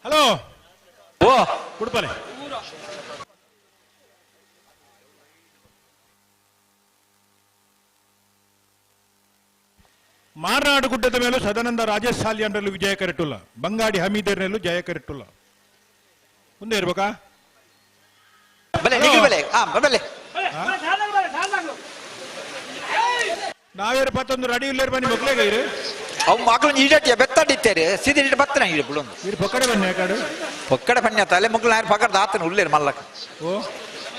Speaker 15: ಹಲೋ ಕುಡ್ಪಲೆ ಮಾರ್ನಾಡು ಗುಡ್ಡದ ಮೇಲೂ ಸದಾನಂದ ರಾಜೇಶ್ ಸಾಲ್ಯಂಡ್ರಲ್ಲೂ ವಿಜಯ ಕರೆಟ್ಟುಲ್ಲ ಬಂಗಾಡಿ ಹಮೀದರ್ನಲ್ಲೂ ಜಯ ಕರೆಟ್ಟುಲ್ಲ ಮುಂದೆ ಇರ್ಬೇಕಾ ನಾವೇರು ಪತ್ತೊಂದು ರೆಡಿ ಇಲ್ಲ ಬನ್ನಿ ಮಕ್ಳಿಗೆ ಇರು
Speaker 14: ಅವು ಮಕ್ಕಳು ಈಡಟ್ಟಿಯ ಬೆತ್ತಡಿತ್ತೇರಿ ಸಿದಿಟ್ಟು ಬತ್ತನ ಇಡು ಬುಳು
Speaker 15: ಇರು ಪಕ್ಕಡೆ ಬನ್ನಿ ಯಾಕಾಡು
Speaker 14: ಪಕ್ಕಡೆ ಬನ್ನಿ ತಲೆ ಮಕ್ಕಳು ನಾರು ಪಕ್ಕದ ಆತನ ಉಳ್ಳೇರು ಮಲ್ಲಕ ಓ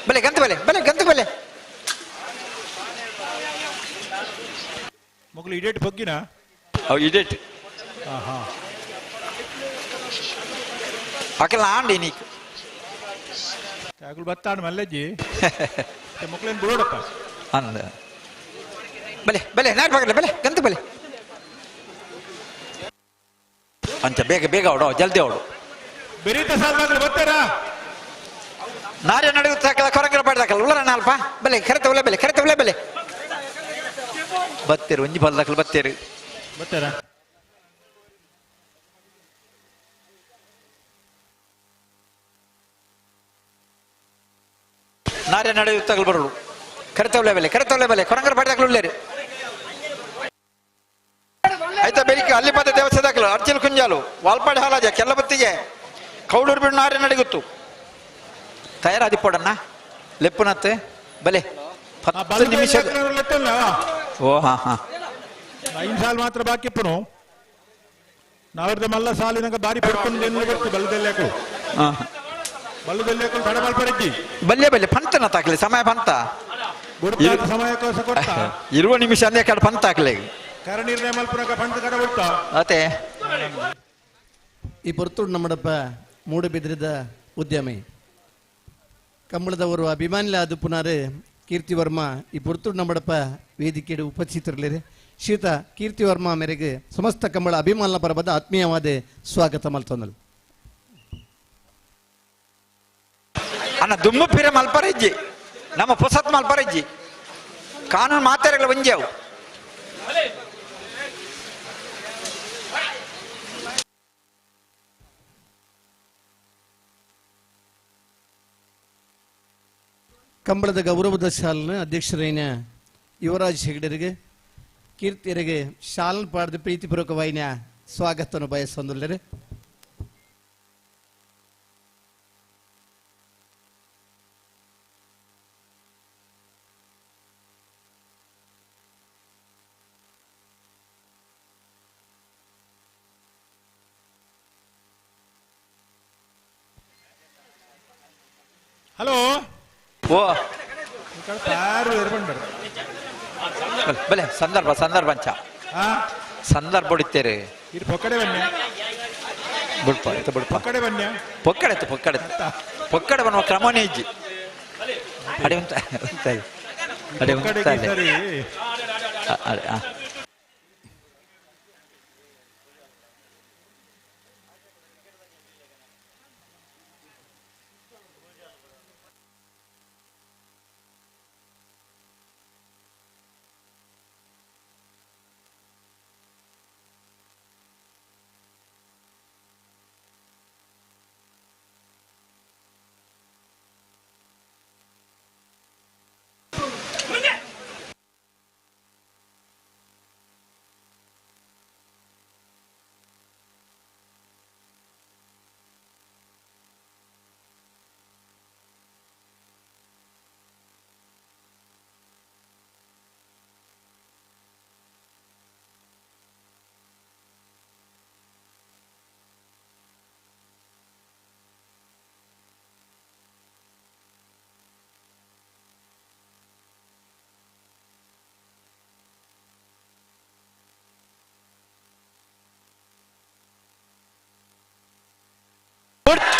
Speaker 14: ಬಲೆ ಗಂತ ಬಲೆ
Speaker 15: ಮಕ್ಕಳು ಇಡೇಟ್ ಪೊಗ್ಗಿನ
Speaker 14: ಅವು ಇಡೇಟ್
Speaker 15: ಹಾ
Speaker 14: ಅಕಲ್ ಆಂಡಿ ನೀಕು
Speaker 15: ಯಾಕಲು ಬತ್ತಾಡು ಮಲ್ಲಜ್ಜಿ ಮಕ್ಕಳೇನು ಬಿಡೋಡಪ್ಪ
Speaker 14: ಅಂದ ಬಲೆ ನಾರು ಪಕ್ಕಡೆ ಬಲೆ ಗಂತ ಬಲೆ ಅಂಚ ಬೇಗ ಓಡೋ ಜಲ್ದಿ ಓಡು
Speaker 15: ಬೆರೀತ ಸಾಲ್ದಾಗಲು ಬರ್ತಾರಾ
Speaker 14: ನಾರ್ಯ ನಡುಗುತ್ತಾಕಲ್ಲ ಕೊರಂಗರ ಪಾಡ್ದಾಕಲ್ಲ ಉಳ್ಳರ ನಾಲ್ಪ ಬಲೆ ಕರೆತ ಬೆಲೆ ಬತ್ತೇರು ಒಂಜಿ ಬಲ್ದಾಕಲು
Speaker 15: ಬರ್ತಾರಾ
Speaker 14: ನಾರ್ಯ ನಡೆಯುತ್ತಾಗಲು ಬರೋಳು ಕರೆತವಲೆ ಬೆಲೆ ಕೊರಂಗರ ಪಾಡ್ದಾಕಲು ಉಳ್ಳೇರು ಆಯ್ತಾ ಬೆಳಿಗ್ಗೆ ಅಲ್ಲಿಪಾದ ದೇವಸ್ಥಾನದಾಗಲು ಅರ್ಜಿಲ್ ಕುಂಜಾಲು ವಾಲ್ಪಾಡಿ ಹಾಲಾಜ ಕೆಲ್ಲಬತ್ತಿಗೆ ಕೌಡೂರು ಬಿಡು ನಾರ್ಯ ನಡಿಗುತ್ತು ತಯಾರಾದಿಪ್ಪೋಡನ್ನ ಲೆಪ್ಪುನತ್ತೆ ಬಲೆ 10 ನಿಮಿಷ ಓ ಹಾ
Speaker 15: 5 ಸಾಲ್ ಮಾತ್ರ ಬಾಕಿ ಇಪ್ಪನು ನಾವ್ರದ್ದು ಮಲ್ಲ ಸಾಲಿನಾಗ ಬಾರಿ ಪಡ್ಕೊಂಡು ಏನು ಗೊತ್ತು ಬಲ್ಲದಲ್ಲಿ ತಡ ಮಲ್ಪರಜ್ಜಿ
Speaker 14: ಬಲ್ಲೆ ಪಂತನ ತಾಕ್ಲಿ ಸಮಯ ಪಂತ
Speaker 15: ಸಮಯಕ್ಕೋಸ ಕೊಟ್ಟ
Speaker 14: ಇರುವ ನಿಮಿಷ ಅಂದ್ರೆ ಕಡೆ ಪಂತ ಹಾಕ್ಲಿ
Speaker 15: ಕರ ನಿರ್ಣಯ ಮಲ್ಪನಾಗ ಪಂತ ಕಡ ಬಿಟ್ಟ
Speaker 14: ಅತೆ
Speaker 8: ಈ ಪೊರ್ತುಡು ನಮ್ಮಡಪ್ಪ ಮೂಡಬಿದ್ರದ ಉದ್ಯಮಿ ಕಂಬಳದವರು ಅಭಿಮಾನಿಲ ಅದು ಪುನರ್ ಕೀರ್ತಿ ವರ್ಮಾ ಈ ಪೊರ್ತುಡು ನಮ್ಮಡಪ್ಪ ವೇದಿಕೆಡು ಉಪಸ್ಥಿತರಿರಲಿರಿ ಶ್ರೀಯುತ ಕೀರ್ತಿ ವರ್ಮಾ ಮೇರೆಗೆ ಸಮಸ್ತ ಕಂಬಳ ಅಭಿಮಾನಿಲ ಪರವಾದ ಆತ್ಮೀಯವಾದ ಸ್ವಾಗತ ಮಲ್ತೊಂದಲು
Speaker 14: ಅನ್ನ ದುಮ್ಮು ಪಿರ ಮಲ್ಪರಜ್ಜಿ ನಮ್ಮ ಪೊಸತ್ ಮಲ್ಪರಜ್ಜಿ ಕಾನೂನು ಮಾತಾಡಗಳು ಒಂಜಾವು
Speaker 8: ಕಂಬಳದ ಗೌರವದ ಶಾಲನ ಅಧ್ಯಕ್ಷರೈನ ಯುವರಾಜ್ ಹೆಗ್ಡೆರಿಗೆ ಕೀರ್ತಿಯರಿಗೆ ಶಾಲನ್ ಪಾಡ್ದ ಪ್ರೀತಿಪೂರ್ವಕವಾಯಿನ ಸ್ವಾಗತವನ್ನು ಬಯಸೊಂದುಲ್ಲರೆ
Speaker 15: ಹಲೋ
Speaker 14: ಓ
Speaker 15: ಯಾರು ಇರ್ಬಂಡರು
Speaker 14: ಬಲೆ ಸಂದರ್ಭ ಅಂಚ ಸಂದರ್ಭ ಹೊಡಿತೇರೆ
Speaker 15: ಇದು ಪೊಕ್ಕಡೆ ಬನ್ನಿ
Speaker 14: ಬಿಡ್ಪ
Speaker 15: ಪೊಕ್ಕಡೆ ಬನ್ನಿ
Speaker 14: ಪೊಕ್ಕಡೆ ಬನ್ನುವ ಕ್ರಮನೇ ಇಜ್ಜಿ ಅಡಿ ಉಂಟ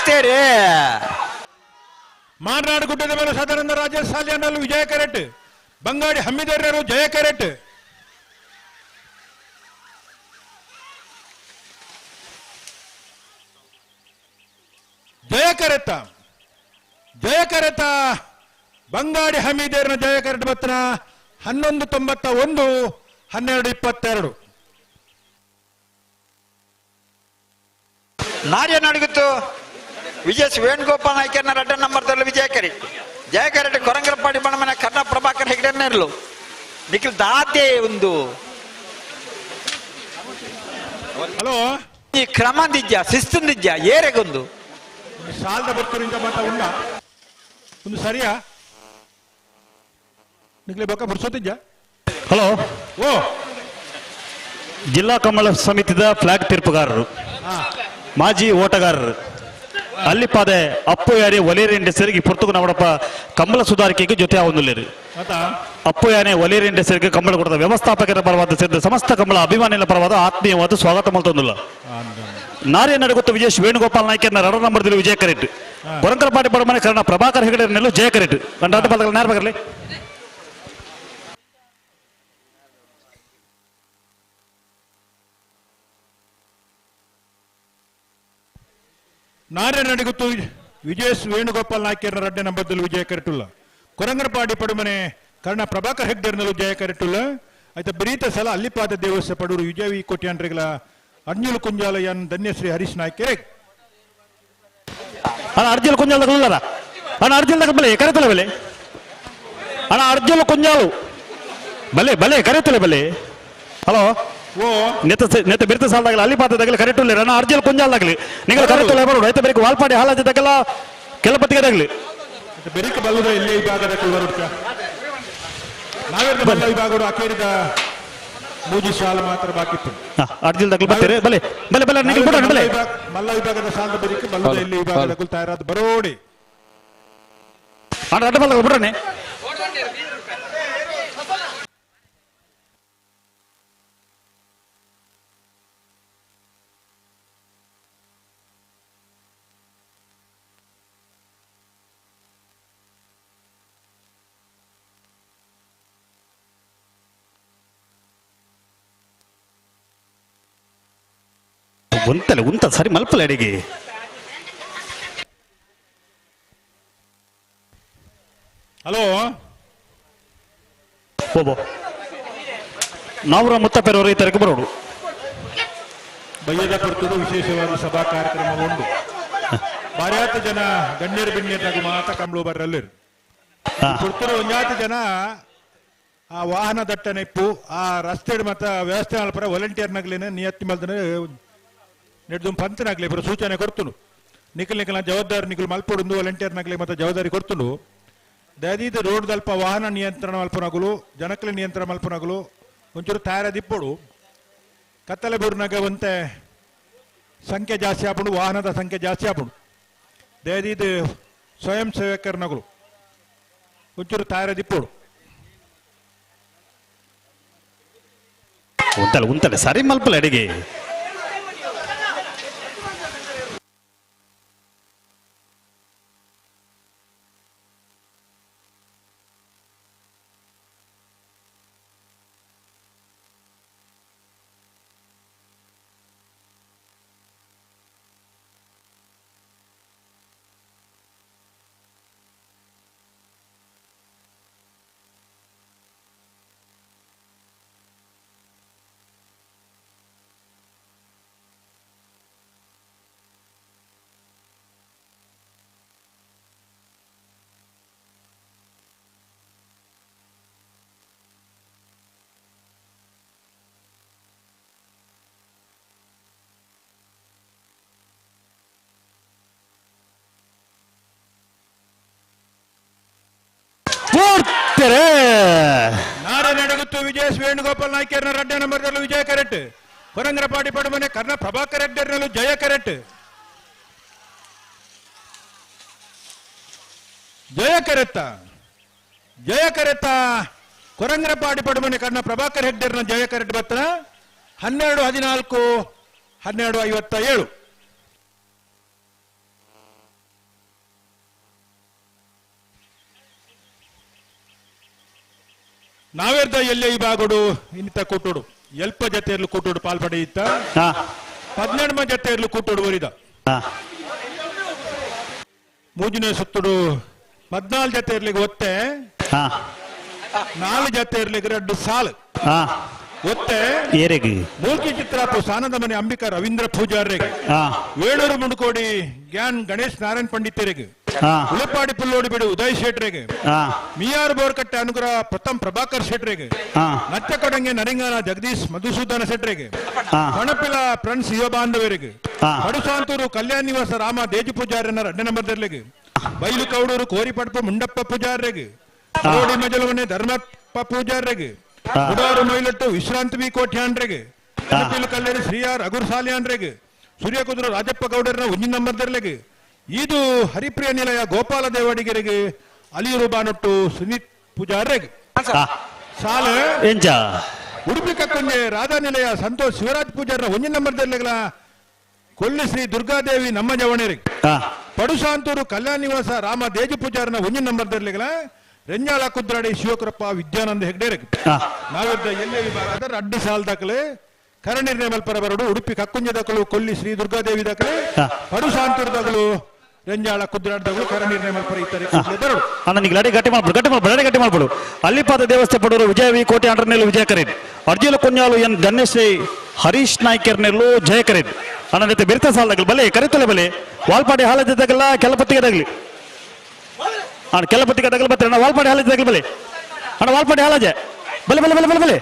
Speaker 15: ಸರಿ ಮಾರ್ನಾಡು ಗುಡ್ಡದ ಮೇಲೆ ಸದಾನಂದ ರಾಜ ಸಾಲಿಯನ್ನಲು ವಿಜಯ ಕೆರೆಟ್ ಬಂಗಾಡಿ ಹಮ್ಮಿದೇರರು ಜಯ ಕೆರೆಟ್ ಜಯ ಕೆರೆತ ಬಂಗಾಡಿ ಹಮ್ಮಿದೇರನ ಜಯ ಕೆರೆಟ್ ಬತ್ತನ 1191 1222
Speaker 14: ನಾರ್ಯ ನಡಗಿತ್ತು ವಿಜಯ್ ವೇಣುಗೋಪಾಲ್ ನಾಯ್ಕರ್ನ ರಡ್ಡ ನಂಬರ್ದಲ್ಲಿ ವಿಜಯ ಕೆರೆಟ್ ಕೊರಂಗರಪಾಡಿ ಬಣ್ಣಮನ ಕರ್ಣ ಪ್ರಭಾಕರ್ ಹೆಗ್ಡೆರ್ನರ್ಲು ನಿಖಿಲ್ ದಾತೆ ಒಂದು
Speaker 15: ಹಲೋ
Speaker 14: ಈ ಕ್ರಮದಿದ್ಯ ಶಿಸ್ತಿದ್ಯ ಏರೆಗೊಂದು
Speaker 15: ಸಾಲದ ಬರ್ತರಿಂದ ಮಾತ ಉಂಡ ಒಂದು ಸರಿಯಾ ನಿಖಿಲ್ ಬೊಕ್ಕ ಬರ್ಸೋತಿದ್ಯ
Speaker 17: ಹಲೋ
Speaker 15: ಓ
Speaker 17: ಜಿಲ್ಲಾ ಕಮಲ ಸಮಿತಿದ ಫ್ಲಾಗ್ ತೀರ್ಪುಗಾರರು ಮಾಜಿ ಓಟಗಾರರು ಅಲ್ಲಿಪಾದೆ ಅಪ್ಪು ಯಾರೇ ಒಲೇರೆಂಡೆ ಸೇರಿಗೆ ಪುರ್ತುಕು ನಮ್ಮಡಪ್ಪ ಕಂಬಳ ಸುಧಾರಿಕೆಗೆ ಜೊತೆ ಆವೊಂದುಲ್ಲೇರು ಅಪ್ಪು ಯಾನೆ ಒಲೇರೆಂಡೆ ಸೇರಿಗೆ ಕಂಬಳ ಕೊಡದ ವ್ಯವಸ್ಥಾಪಕರ ಪರವಾದ ಸೇರಿದ ಸಮಸ್ತ ಕಂಬಳ ಅಭಿಮಾನಿಗಳ ಪರವಾದ ಆತ್ಮೀಯವಾದ ಸ್ವಾಗತ ಮಲ್ತೊಂದುಲ್ಲ ನಾರ್ಯ ನಡಗುತ್ತ ವಿಜಯ್ ವೇಣುಗೋಪಾಲ್ ನಾಯ್ಕರ್ನ ರಡ ನಂಬರ್ದಲ್ಲಿ ವಿಜಯ ಕೆರೆಟ್ ಕೊರಂಕರಪಾಡಿ ಬಡಮನೆ ಕರ್ಣ ಪ್ರಭಾಕರ್ ಹೆಗಡೆರ್ನೆಲ್ಲೂ ಜಯ ಕೆರೆಟ್ ಕಂಡ ಅಡ್ಡ ಪದಗಳು ನೇರ ಬರಲಿ
Speaker 15: ನಾರ್ಯ ನಡಗುತ್ತು ವಿಜಯ್ ವೇಣುಗೋಪಾಲ್ ನಾಯ್ಕರ್ನ ರಡ್ಡೆ ನಂಬರ್ದಲ್ಲಿ ವಿಜಯ ಕೆರೆಟುಲ್ಲ ಕೊರಂಗರಪಾಡಿ ಪಡುಮನೆ ಕರ್ಣ ಪ್ರಭಾಕರ್ ಹೆಗ್ಡೆರ್ನಲ್ಲೂ ಜಯ ಕೆರೆಟುಲ್ಲ ಆಯ್ತ ಬರೀತ ಸಲ ಅಲ್ಲಿಪಾದ ದೇವಸ್ಥ ಪಡೂರು ವಿಜಯವಿ ಕೋಟ್ಯಾಂಡ್ರಿಗಳ ಅರ್ಜುಲ್ ಕುಂಜಾಲಯನ್ ಧನ್ಯಶ್ರೀ ಹರೀಶ್ ನಾಯ್ಕೆರೆ
Speaker 17: ಅಣ್ಣ ಅರ್ಜುಲ್ ಕುಂಜಾಲ ಅಣ್ಣ ಅರ್ಜುಲ್ ಬಲೆ ಕರೆತಲೆ ಬಲೆ ಅಣ್ಣ ಅರ್ಜುಲ್ ಕುಂಜಾಲು ಬಲೆ ಕರೆತಲೆ ಬಲೆ ಹಲೋ
Speaker 15: ಓ
Speaker 17: ನೆತ್ತ ಬಿರ್ತ ಸಾಲದಾಗಲಿ ಅಲ್ಲಿಪಾತದಾಗಲಿ ಕರೆಕ್ಟುಲ್ಲ ಅಣ್ಣ ಅರ್ಜುಲ್ ಕುಂಜಾಲಾಗಲಿ ನೀವು ಕರೆಕ್ಟುಲ್ಲ ಬರೋಡು ಆಯ್ತು ಬೇರೆ ವಾಲ್ಪಾಡಿ ಹಾಲಾಜದಾಗಲ್ಲ ಕೆಲಪತ್ತಿಗೆದಾಗಲಿ
Speaker 15: ಬೆರಿಕ ಬಲ್ಲುದ ಇಲ್ಲೇ ವಿಭಾಗದ ಕುಲ್ವರುಡ್ಕ ನಾವೇರ್ದ ಬಲ್ಲ ವಿಭಾಗದ ಅಕೇರಿದ ಮೂಜಿ ಸಾಲ ಮಾತ್ರ ಬಾಕಿತ್ತು
Speaker 17: ಅರ್ಜುಲ್ ದಾಗಲಿ ಬರ್ತೀರಿ ಬಲೆ ಬಲೆ ಬಲೆ ನೀವು ಬಿಡೋಣ ಬಲೆ
Speaker 15: ಮಲ್ಲ ವಿಭಾಗದ ಸಾಲದ ಬೆರಿಕ ಬಲ್ಲುದ ಇಲ್ಲಿ ವಿಭಾಗದ ಕುಲ್ ತಯಾರಾದ ಬರೋಡಿ
Speaker 17: ಅಣ್ಣ ಅಡ್ಡ ಬಲ್ಲ ಬಿಡ್ರನೆ ಉಂತ ಸರಿ ಮಲ್ಪಲ್ಲ ಅಡಿಗೆ
Speaker 15: ಹಲೋ
Speaker 17: ಹೋಬೋ ನಾವರ ಮುತ್ತಪ್ಪೆರವರು ಈ ತರಕ್ಕೆ ಬರೋಡು
Speaker 15: ಬಯ್ಯದ ಪಡ್ತುದು ವಿಶೇಷವಾದ ಸಭಾ ಕಾರ್ಯಕ್ರಮ ಉಂಟು ಬಾರ್ಯಾತ ಜನ ಗಣ್ಯರು ಬಿಣ್ಯತಾಗ ಮಾತ ಕಂಬಳು ಬರಲ್ಲರು ಕೊಡ್ತಿರೋ ಒಂಜಾತಿ ಜನ ಆ ವಾಹನ ದಟ್ಟಣೆ ಇಪ್ಪು ಆ ರಸ್ತೆ ಮತ್ತ ವ್ಯವಸ್ಥೆ ಮಲ್ಪರ ವಾಲಂಟಿಯರ್ನಾಗ್ಲೇನೆ ನಿಯತ್ತಿ ಮಲ್ದನೆ ನೆಡ್ದು ಪಂತನಾಗ್ಲಿ ಬರೋ ಸೂಚನೆ ಕೊಡ್ತುನು ನಿಖಿಲ್ ಜವಾಬ್ದಾರಿ ನಿಖಿಲ್ ಮಲ್ಪೊಡು ವಾಲಂಟಿಯರ್ನಾಗ್ಲಿ ಮತ್ತೆ ಜವಾಬ್ದಾರಿ ಕೊಡ್ತುನು ದಯದೀದ ರೋಡ್ ದಲ್ಪ ವಾಹನ ನಿಯಂತ್ರಣ ಮಲ್ಪನಾಗಲು ಜನಕಲ ನಿಯಂತ್ರಣ ಮಲ್ಪನಾಗಲು ಒಂಚೂರು ತಯಾರದಿಪ್ಪಡು ಕತ್ತಲೆ ಬೂರ್ನಾಗ ಒಂತೆ ಸಂಖ್ಯೆ ಜಾಸ್ತಿ ಆಪುಂಡು ವಾಹನದ ಸಂಖ್ಯೆ ಜಾಸ್ತಿ ಆಪುಂಡು ದಯದೀದ ಸ್ವಯಂ ಸೇವಕರ್ನಗಳು ಒಂಚೂರು ತಾರದಿಪ್ಪೋಡು
Speaker 17: ಉಂತಲೆ ಸರಿ ಮಲ್ಪಲ ಅಡಿಗೆ
Speaker 15: ನಾಳೆ ನಡಗುತ್ತು ವಿಜಯ್ ವೇಣುಗೋಪಾಲ್ ನಾಯ್ಕರ್ನ 2ನೇ ನಂಬರ್ನಲ್ಲೂ ವಿಜಯ ಕರೆಟ್ ಹೊರಂಗರಪಾಡಿ ಪಡಮನೆ ಕರ್ಣ ಪ್ರಭಾಕರ್ ರೆಡ್ಡಿಯರ್ನಲ್ಲೂ ಜಯ ಕರೆಟ್ ಜಯ ಕರೆತ್ತ ಕೊರಂಗರಪಾಡಿ ಪಡಮನೆ ಕರ್ಣ ಪ್ರಭಾಕರ್ ಹೆಗ್ಡೆರ್ನ ಜಯ ಕರೆಟ್ ಬತ್ತನ 12:14 12:57 ನಾವೇರ್ದ ಎಲ್ಲೇ ಈ ಬಾಗೋಡು ಇನ್ನಿತ ಕೂಟೋಡು ಎಲ್ಪ ಜತೆಯರ್ಲು ಕೂಟೋಡು ಪಾಲ್ಪಡೆಯಿತ್ತ 12 ಜತೆಯರ್ಲು ಕೂಟೋಡು ಒರಿದ ಮೂಜಿನ ಸುತ್ತುಡು 14 ಜತೆಯರ್ಲಿಗೆ ಒತ್ತೆ 4 ಜತೆಯರ್ಲಿಗೆ 2 ಸಾಲು ಒತ್ತೆ ಮೂಲ್ಕಿ ಚಿತ್ರಾಪು ಸಾನದ ಮನೆ ಅಂಬಿಕಾ ರವೀಂದ್ರ ಪೂಜಾರ್ರೆಗೆ ವೇಳೂರು ಮುಂಡುಕೋಡಿ ಗ್ಯಾನ್ ಗಣೇಶ್ ನಾರಾಯಣ್ ಪಂಡಿತರಿಗೆ ಉಳಪಾಡಿ ಪುಲ್ಲೋಡಿ ಬಿಡು ಉದಯ್ ಶೆಟ್ರಿಗೆ ಮಿಯಾರ್ ಬೋರ್ಕಟ್ಟೆ ಅನುಗ್ರಹ ಪ್ರಥಮ್ ಪ್ರಭಾಕರ್ ಶೆಟ್ರಿಗೆ ನಚ್ಚಕೊಡಂಗೆ ನರಿಂಗಾನ ಜಗದೀಶ್ ಮಧುಸೂದನ ಶೆಟ್ರಿಗೆ ಕಣಪಿಲ ಫ್ರೆಂಡ್ಸ್ ಯುವ ಬಾಂಧವರಿಗೆ ಪಡುಸಾಂತೂರು ಕಲ್ಯಾಣ ನಿವಾಸ ರಾಮ ದೇಜು ಪೂಜಾರ್ಯನ 2ನೇ ನಂಬರ್ದಲ್ಲಿಗೆ ಬೈಲು ಕೌಡೂರು ಕೋರಿಪಡ್ಪು ಮುಂಡಪ್ಪ ಪೂಜಾರ್ರಿಗೆ ಕೋಡಿ ಮಜಲವನೆ ಧರ್ಮಪ್ಪ ಪೂಜಾರ್ರಿಗೆ ಉಡಾರು ಮೈಲಟ್ಟು ವಿಶ್ರಾಂತಿ ವಿ ಕೋಟ್ಯಾನ್ರಿಗೆ ಕಲ್ಲೇರಿ ಶ್ರೀಯಾರ್ ಅಗುರ್ ಸಾಲಿಯಾನ್ರಿಗೆ ಸೂರ್ಯಕುದ್ರು ರಾಜಪ್ಪ ಗೌಡರ್ನ 1ನೇ ನಂಬರ್ದಲ್ಲಿಗೆ ಇದು ಹರಿಪ್ರಿಯ ನಿಲಯ ಗೋಪಾಲ ದೇವಾಡಿಗರಿಗೆ ಅಲಿಯೂರು ಬಾನೊಟ್ಟು ಸುನೀತ್ ಪೂಜಾರ್ರಿಗೆ ಸಾಲ ಉಡುಪಿ ಕಕ್ಕುಂಜೆ ರಾಧಾ ನಿಲಯ ಸಂತೋಷ್ ಶಿವರಾಜ್ ಪೂಜಾರ್ನ 1ನೇ ನಂಬರ್ದಲ್ಲಿಗಳ ಕೊಲ್ಲಿ ಶ್ರೀ ದುರ್ಗಾದೇವಿ ನಮ್ಮ ಜವಣರಿಗೆ ಪಡುಸಾಂತೂರು ಕಲ್ಯಾಣ ನಿವಾಸ ರಾಮ ದೇಜು ಪೂಜಾರ್ನ 1ನೇ ನಂಬರ್ದಲ್ಲಿಗಳ ರೆಂಜಾಳ ಕುದ್ರಾಡಿ ಶಿವಕರಪ್ಪ ವಿದ್ಯಾನಂದ ಹೆಗ್ಡೆರಿಗೆ ನಾವಿದ್ದ ಎಲ್ಲೇ ವಿಭಾಗದ 2 ಸಾಲ್ ದಾಖಲೆ ಕರಣಿರ್ನೆ ಮಲ್ಪರ ಬರಡು ಉಡುಪಿ ಕಕ್ಕುಂಜ ದಾಖಲು ಕೊಲ್ಲಿ ಶ್ರೀ ದುರ್ಗಾದೇವಿ ದಾಖಲೆ ಪಡುಸಾಂತೂರು ದಾಖಲು ರೆಂಜಾಳ ಕುದ್ರಾಡ್ದಗಳು ಕರಣಿರ್ನೆ ಮಲ್ಪರ ಇತರೆ ಬರಡು
Speaker 17: ಅಣ್ಣ ಗಟ್ಟಿ ಮಾಡ್ಬಿಡು ಅಲ್ಲಿಪಾದ ದೇವಸ್ಥೆ ಪಡೋರು ವಿಜಯ ವಿ ಕೋಟೆ ಅಂಡ್ರನೆಲ್ಲು ವಿಜಯ ಕರೆಡ್ ಅರ್ಜುನ ಕುಂಜಾಲು ಎನ್ ಗಣೇಶ್ರೀ ಹರೀಶ್ ನಾಯ್ಕರ್ನೆಲ್ಲು ಜಯ ಕರೆಡ್ ಅಣ್ಣ ಜೊತೆ ಬೆರ್ತ ಸಾಲದಾಗಲಿ ಬಲೆ ಕರೆತಲೆ ಬಲೆ ವಾಲ್ಪಾಡಿ ಹಾಲದಿದ್ದಾಗಲ್ಲ ಕೆಲಪತ್ತಿಗೆದಾಗಲಿ ಅಣ್ಣ ಕೆಲಪತ್ತಿಗೆದಾಗಲಿ ಬರ್ತಾರೆ ಅಣ್ಣ ವಾಲ್ಪಾಡಿ ಹಾಲದಿದ್ದಾಗಲಿ ಬಲೆ ಅಣ್ಣ ವಾಲ್ಪಾಡಿ ಹಾಲಜೆ ಬಲೆ ಬಲೆ ಬಲೆ ಬಲೆ ಬಲೆ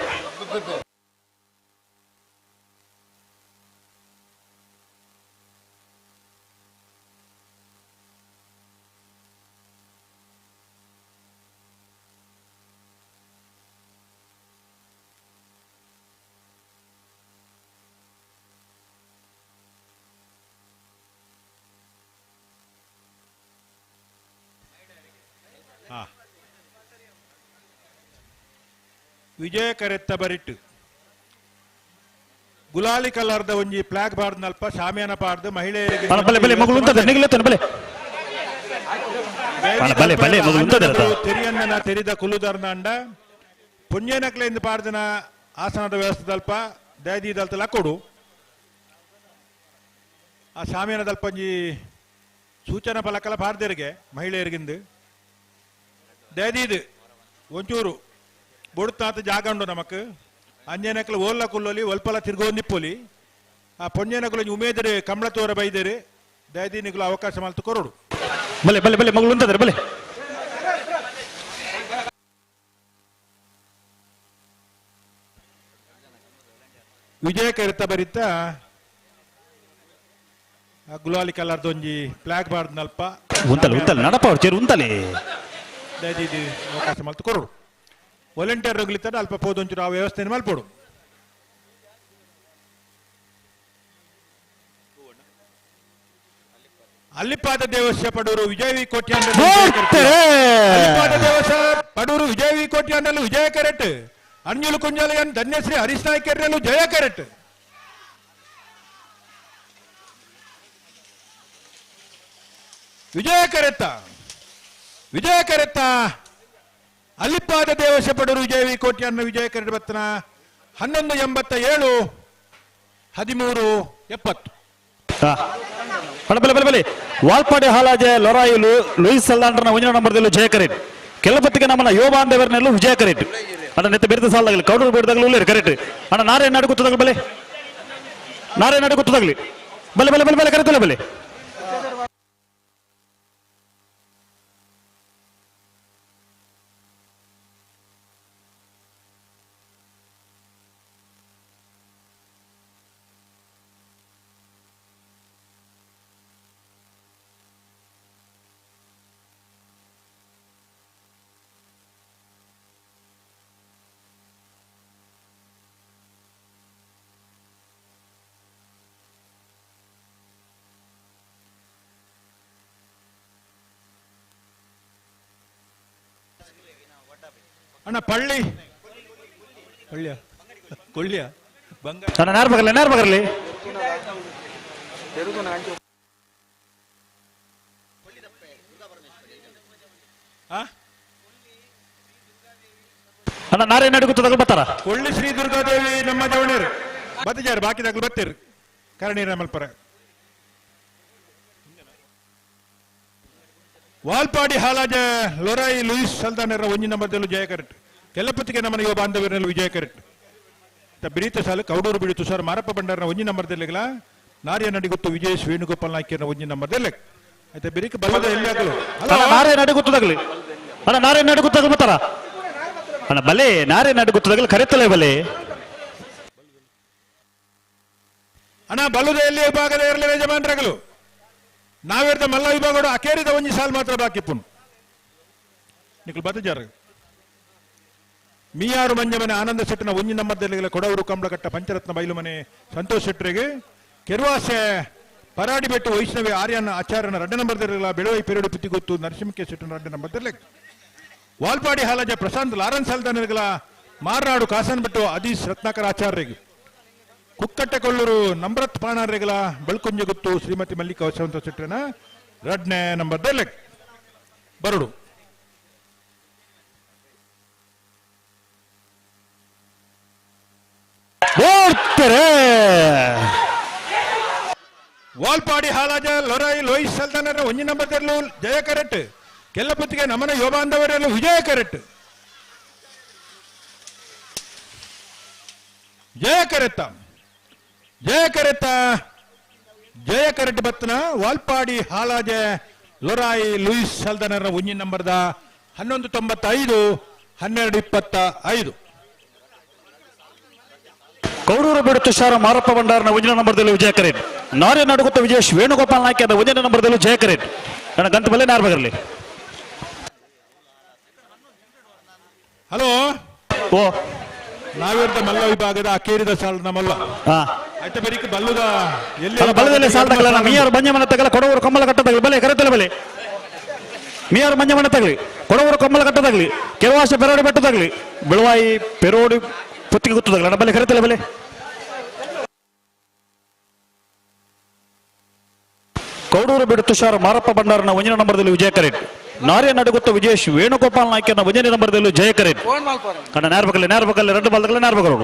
Speaker 15: ವಿಜಯ ಕರೆತ್ತ ಬರಿಟ್ಟು ಗುಲಾಲಿ ಕಲರ್ದ ಒಂಜಿ ಫ್ಲಾಗ್ ಬಾರ್ದ್ ನಲ್ಪ ಶಾಮಿಯಾನ ಪಾಡ್ದು ಮಹಿಳೆಯರಿಗೆ ತೆರಿಯನ್ನ ತೆರಿದ ಕುಲುದರ್ನ ಅಂಡ ಪುಣ್ಯನಕ್ಲೆಂದು ಪಾಡ್ದನ ಆಸನದ ವ್ಯವಸ್ಥೆ ದಲ್ಪ ದಯದಿ ದಲ್ತಲ ಕೊಡು ಆ ಶಾಮಿಯಾನ ದಲ್ಪ ಒಂಜಿ ಸೂಚನಾ ಫಲಕಲ ಪಾಡ್ದರಿಗೆ ಮಹಿಳೆಯರಿಗಿಂದು ದಯದಿದು ಒಂಚೂರು ಬೊಡುತ್ತಾತ ಜಾಗ ಉಂಡು ನಮಕ್ ಅಂಜನಕ್ಲ ಓಲ್ಲ ಕುಲ್ಲೋಲಿ ಒಲ್ಪಲ ತಿರ್ಗೋಂದಿಪ್ಪೋಲಿ ಆ ಪೊನ್ಯನಕುಲ ಉಮೇದರೆ ಕಂಬಳ ತೋರ ಬೈದರೆ ದಯದೀನಿಗಳು ಅವಕಾಶ ಮಲ್ತು ಕೊರಡು
Speaker 17: ಬಲೆ ಬಲೆ ಬಲೆ ಮಗಳು ಉಂಟದ್ರೆ ಬಲೆ
Speaker 15: ವಿಜಯ ಕರಿತ ಬರಿತ ಗುಲಾಲಿ ಕಲರ್ದೊಂಜಿ ಫ್ಲಾಗ್ ಬಾರ್ದ್ ನಲ್ಪ
Speaker 17: ಉಂತಲೆ ನಡಪ ಚೇರು ಉಂತಲೆ
Speaker 15: ದಯದೀದಿ ಅವಕಾಶ ಮಲ್ತು ಕೊರಡು ವಾಲಂಟಿಯರ್ ರೊಗ್ಲಿತ್ತಾರೆ ಅಲ್ಪ ಪೋದೊಂಚೂರು ಆ ವ್ಯವಸ್ಥೆ ಮಲ್ಪಡು ಅಲ್ಲಿಪಾದ ದೇವಸ್ಯ ಪಡೂರು ವಿಜಯ ವಿ ಕೋಟ್ಯಾಂಡಲು ಅಲ್ಲಿಪಾದ ದೇವಸ ಪಡೂರು ವಿಜಯ ವಿ ಕೋಟ್ಯಾಂಡಲು ವಿಜಯ ಕರೆಟ್ ಅಂಜುಲು ಕುಂಜಲಯನ್ ಧನ್ಯಶ್ರೀ ಹರೀಶ್ ನಾಯ್ಕ ಕೆರೆಯಲು ಜಯ ಕರೆಟ್ ವಿಜಯ ಕರೆತ್ತ ಅಲ್ಲಿಪಾದ ದೇವಸ ಪಡೂರು ವಿಜಯ ವಿ ಕೋಟ್ಯಾನ್ನ ವಿಜಯ ಕರೆಟ್ ಬತ್ತನ 1187 1370
Speaker 17: ವಾಲ್ಪಾಡಿ ಹಾಲಾಜೆ ಲೊರಾಯಿಲು ಲೂಯಿಸ್ ಸಲ್ಲಾಂಡ್ರನ 1 ನಂಬರ್ದಲ್ಲೂ ಜಯ ಕರೆಟ್ ಕೆಲಪತ್ತಿಗೆ ನಮ್ಮನ್ನ ಯೋಬಾಂದೇವರ್ನಲ್ಲೂ ವಿಜಯ ಕರೆಟ್ ಅಣ್ಣ ನೆತ್ತ ಬಿರುದು ಸಾಲದಾಗಲಿ ಕೌಡೂರು ಬಿಡದಾಗಲೂ ಇಲ್ಲ ಕರೆಟ್ ಅಣ್ಣ ನಾರೇ ನಾಡು ಗೊತ್ತದಾಗಲಿ ಬಲೆ ನಾರೇ ನಾಡು ಗೊತ್ತದಾಗಲಿ ಬಲೆ ಬಲೆ ಬಲೆ ಬಲೆ ಕರೆತಲ್ಲ ಬಲೆ
Speaker 15: ಅಣ್ಣ ಪಳ್ಳಿ ಕೊಳ್ಳಿಯ
Speaker 17: ಅಣ್ಣ ನಾರು ಬಗರ್ಲಿ ಅಣ್ಣ ನಾರೇ ನಾಡು ಗೊತ್ತದಾಗ ಬರ್ತಾರ
Speaker 15: ಕೊಳ್ಳಿ ಶ್ರೀ ದುರ್ಗಾದೇವಿ ನಮ್ಮ ಜವಣೇರು ಬತ್ತಿಜಾರು ಬಾಕಿದಾಗ್ಲು ಬತ್ತಿರು ಕರಣೀರ ಮಲ್ಪರ ವಾಲ್ಪಾಡಿ ಹಾಲಾಜ ಲೊರಾಯಿ ಲೂಯಿಸ್ ಸಲ್ದಾನರ 1 ನಂಬರ್ದಲ್ಲೂ ಜಯ ಕರೆಟ್ ಕೆಲಪತ್ತಿಗೆ ನಮ್ಮನ ಯುವ ಬಾಂಧವರಲ್ಲೂ ವಿಜಯ ಕರೆಟ್ ಬಿರೀತ ಸಾಲು ಕೌಡೂರು ಬಿಡಿ ತುಷಾರ ಮಾರಪ್ಪ ಬಂಡಾರನ 1 ನಂಬರ್ದಲ್ಲಿಗಳ ನಾರ್ಯ ನಡಿಗೊತ್ತು ವಿಜಯೇಶ್ ವೇಣುಗೋಪಾಲ್ ನಾಯ್ಕರ್ನ 1 ನಂಬರ್ದಲ್ಲಿ ಆಯ್ತಾ ಬಿರಿಕ ಬಲ್ಲದ ಎಲ್ಲಿ ಆಗಲು
Speaker 17: ನಾರೇ ನಾಡು ಗೊತ್ತದಾಗಲಿ ಅಣ್ಣ ನಾರೇ ನಾಡು ಗೊತ್ತಾಗಲಿ ಬರ್ತಾರ ಅಣ್ಣ ಬಲೆ ನಾರೇ ನಾಡು ಗೊತ್ತದಾಗಲಿ ಕರೆತಲೇ ಬಲೆ
Speaker 15: ಅಣ್ಣ ಬಲ್ಲದ ಎಲ್ಲಿ ವಿಭಾಗದ ಇರಲಿ ಯಜಮಾನರಾಗಲು ನಾವೇರ್ದ ಮಲ್ಲ ವಿಭಾಗ ಅಕೇರಿದ 1 ಸಾಲ್ ಮಾತ್ರ ಬಾಕಿಪ್ಪುನು ನಿಖಲ್ ಬತ್ತಜಾರ ಮೀಯಾರು ಮಂಜಮನೆ ಆನಂದ ಶೆಟ್ಟನ 1 ನಂಬರ್ದಲ್ಲಿ ಕೊಡವರು ಕಂಬಳಕಟ್ಟ ಪಂಚರತ್ನ ಬೈಲು ಮನೆ ಸಂತೋಷ್ ಶೆಟ್ಟರಿಗೆ ಕೆರುವಾಸೆ ಪರಾಡಿಬೆಟ್ಟು ವೈಷ್ಣವಿ ಆರ್ಯನ ಆಚಾರ್ಯನ 2 ನಂಬರ್ದಲ್ಲಿ ಬೆಳವೈ ಪೆರಡು ಪುತ್ತಿಗೊತ್ತು ನರಸಿಂಹಕ್ಕೆ ಶೆಟ್ಟನ 2 ನಂಬರ್ದಲ್ಲಿ ವಾಲ್ಪಾಡಿ ಹಾಲಜ ಪ್ರಶಾಂತ್ ಲಾರೆನ್ಸ್ ಹಲ್ದಾನರಿಗಳ ಮಾರ್ನಾಡು ಕಾಸನ್ಬೆಟ್ಟು ಅದೀಶ್ ರತ್ನಾಕರ ಆಚಾರ್ಯರಿಗೆ ಕುಕ್ಕಟ್ಟೆ ಕೊಲ್ಲೂರು ನಮ್ರತ್ ಪಾಣಾರ್ಯಗಳ ಬಳ್ಕುಂಜಗುತ್ತು ಶ್ರೀಮತಿ ಮಲ್ಲಿಕಾ ವಸವಂತ ಶೆಟ್ಟನ 2ನೇ ನಂಬರ್ದಲ್ಲಿ ಬರಡು ವಾಲ್ಪಾಡಿ ಹಾಲಾಜ ಲೊರಾಯಿ ಲೋಯಿಸ್ ಸಲ್ದಾನರ 1 ನಂಬರ್ದಲ್ಲೂ ಜಯ ಕರೆಟ್ ಕೆಲ್ಲಪುತ್ತಿಗೆ ನಮ್ಮನ ಯೋಬಾಂಧವರಲ್ಲೂ ವಿಜಯ ಕರೆಟ್ ಜಯ ಕರೆಟ್ ಬತ್ತನ ವಾಲ್ಪಾಡಿ ಹಾಲಾಜ ಲೊರಾಯಿ ಲೂಯಿಸ್ ಸಲ್ದಾನರ 1 ನಂಬರ್ದ 1195 1225
Speaker 17: ಕೌಡೂರು ಬಿಡು ತುಷಾರ ಮಾರಪ್ಪ ಭಂಡಾರನ 1 ನಂಬರ್ದಲ್ಲಿ ವಿಜಯ ಕರೆಟ್ ನಾರ್ಯ ನಡುಗುತ್ತ ವಿಜಯೇಶ್ ವೇಣುಗೋಪಾಲ್ ನಾಯ್ಕರ್ನ 1 ನಂಬರ್ದಲ್ಲೂ ಜಯ ಕರೆಟ್ ನನ್ನ ಗಂತ ಬಲ್ಲೆ ನಾರ್ ಬಗರ್ಲಿ
Speaker 15: ಹಲೋ
Speaker 17: ಓ
Speaker 15: ನಾವೇರ್ದ ಮಲ್ಲ ವಿಭಾಗದ ಅಕೇರಿದ ಸಾಲದ ಮಲ್ಲ ಆಯ್ತಾ ಬರೀಕ್ ಬಲ್ಲುದ ಎಲ್ಲಿ
Speaker 17: ಬಲ್ಲದಲ್ಲಿ ಸಾಲದಾಗಲ್ಲ ಮೀಯಾರು ಬಂಜಮನ ತಗಲ ಕೊಡವರು ಕಮ್ಮಲ ಕಟ್ಟದಾಗಲಿ ಬಲೆ ಕರೆತಲೆ ಬಲೆ ಮೀಯಾರು ಮಂಜಮನ ತಗಲಿ ಕೊಡವರು ಕಮ್ಮಲ ಕಟ್ಟದಾಗಲಿ ಕೆರವಾಸೆ ಪೆರೋಡಿ ಬೆಟ್ಟದಾಗಲಿ ಬೆಳವಾಯಿ ಪೆರೋಡಿ ಪುತ್ತಿಗೆ ಗೊತ್ತದಾಗಲಿ ಅಣ್ಣ ಬಲೆ ಕರೆತಲೆ ಬಲೆ ಕೌಡೂರು ಬಿಡು ತುಷಾರ ಮಾರಪ್ಪ ಭಂಡಾರನ 1 ನಂಬರ್ದಲ್ಲಿ ವಿಜಯ ಕರೆಟ್ ನಾರ್ಯ ನಡುಗುತ್ತ ವಿಜಯೇಶ್ ವೇಣುಗೋಪಾಲ್ ನಾಯ್ಕರ್ನ 1 ನಂಬರ್ದಲ್ಲೂ ಜಯ ಕರೆಟ್ ಅಣ್ಣ ನೇರ್ಬೇಕಲ್ಲಿ 2 ಬಾಲ್ದಾಗಲೇ ನೇರ್ಬೇಕರು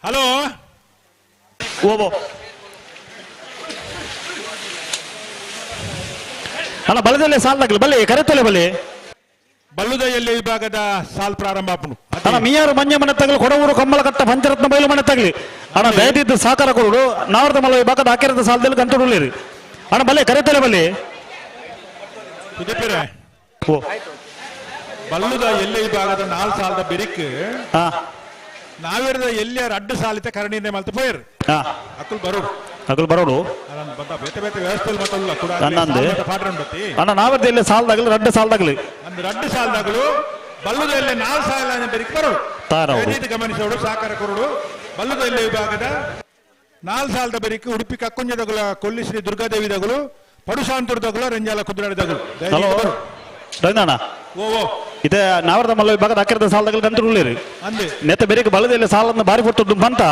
Speaker 15: ಹಲೋ
Speaker 17: ಓಬೋ ಅಣ್ಣ ಬಲದಲ್ಲೇ ಸಾಲ್ದಾಗಲಿ ಬಲೆ ಕರೆತಲೆ ಬಲೆ
Speaker 15: ಬಲ್ಲುದ ಎಲ್ಲಿ ವಿಭಾಗದ ಸಾಲ್ ಪ್ರಾರಂಭ
Speaker 17: ಅಣ್ಣ ಮೀಯಾರು ಮಂಜಮನ ತಗಲಿ ಕೊಡವರು ಕಮ್ಮಲ ಕಟ್ಟ ಪಂಚರತ್ನ ಬಯಲು ಮನೆ ತಗಲಿ ಅಣ್ಣ ದಯದಿದ್ದು ಸಾಕಾರ ಕೊಡು ನಾವರ್ದ ಮಲ ವಿಭಾಗದ ಆಕೆರದ ಸಾಲದಲ್ಲಿ ಗಂಟುಡುಳಿರಿ ಅಣ್ಣ ಬಲೆ ಕರೆತಲೆ ಬಲೆ
Speaker 15: ಬಲ್ಲುದ ಎಲ್ಲಿ ವಿಭಾಗದ 4 ಸಾಲದ ಬೆರಿಕ್ ನಾವಿರದ ಎಲ್ಲಿಯಾರು ಅಡ್ಡ ಸಾಲಿತ ಕರಣಿನೇ ಮಲ್ತು ಪೋಯರು ಅಕ್ಕಲ್ ಬರೋಡು
Speaker 17: ಬರೋಡು
Speaker 15: ಬತ್ತ ಬೇತೆ ಬೇತೆ ವ್ಯವಸ್ಥೆಯಲ್ಲಿ ಮತ್ತಲ್ಲ ಕೂಡ
Speaker 17: ಅನ್ನಂದು
Speaker 15: ಪಾಡ್ರನ್ ಬತ್ತಿ
Speaker 17: ಅಣ್ಣ ನಾವರ್ದ ಇಲ್ಲಿ ಸಾಲದಾಗಲು ರಡ್ಡು ಸಾಲದಾಗಲು
Speaker 15: ಅಂದ್ ರಡ್ಡು ಸಾಲದಾಗಲು ಬಲ್ಲುದಲ್ಲಿ 4 ಸಾಲ ಬೆರಿಕ್ ಬರೋಡು ಗಮನಿಸೋಡು ಸಾಕಾರ ಕೊರಡು ಬಲ್ಲುದಲ್ಲಿ ವಿಭಾಗದ 4 ಸಾಲದ ಬೆರಿಕ್ ಉಡುಪಿ ಕಕ್ಕುಂಜದಗುಲ ಕೊಲ್ಲಿ ಶ್ರೀ ದುರ್ಗಾದೇವಿದಗುಲು ಪಡುಸಾಂತುರದಗುಲ ರಂಜಾಲ ಕುದುರಾಡಿದಗುಲು
Speaker 17: ಅಣ್ಣ
Speaker 15: ಓ
Speaker 17: ಇದೇ ನಾವರ್ದ ಮಲ್ಲ ವಿಭಾಗದ ಅಕ್ಕಿರದ ಸಾಲದಾಗಲು ಗಂತುಳ್ಳೇರು ನೆತ್ತ ಬೆರಿಕ ಬಲದಲ್ಲಿ ಸಾಲನ್ನು ಬಾರಿ ಕೊಟ್ಟು ಬಂತ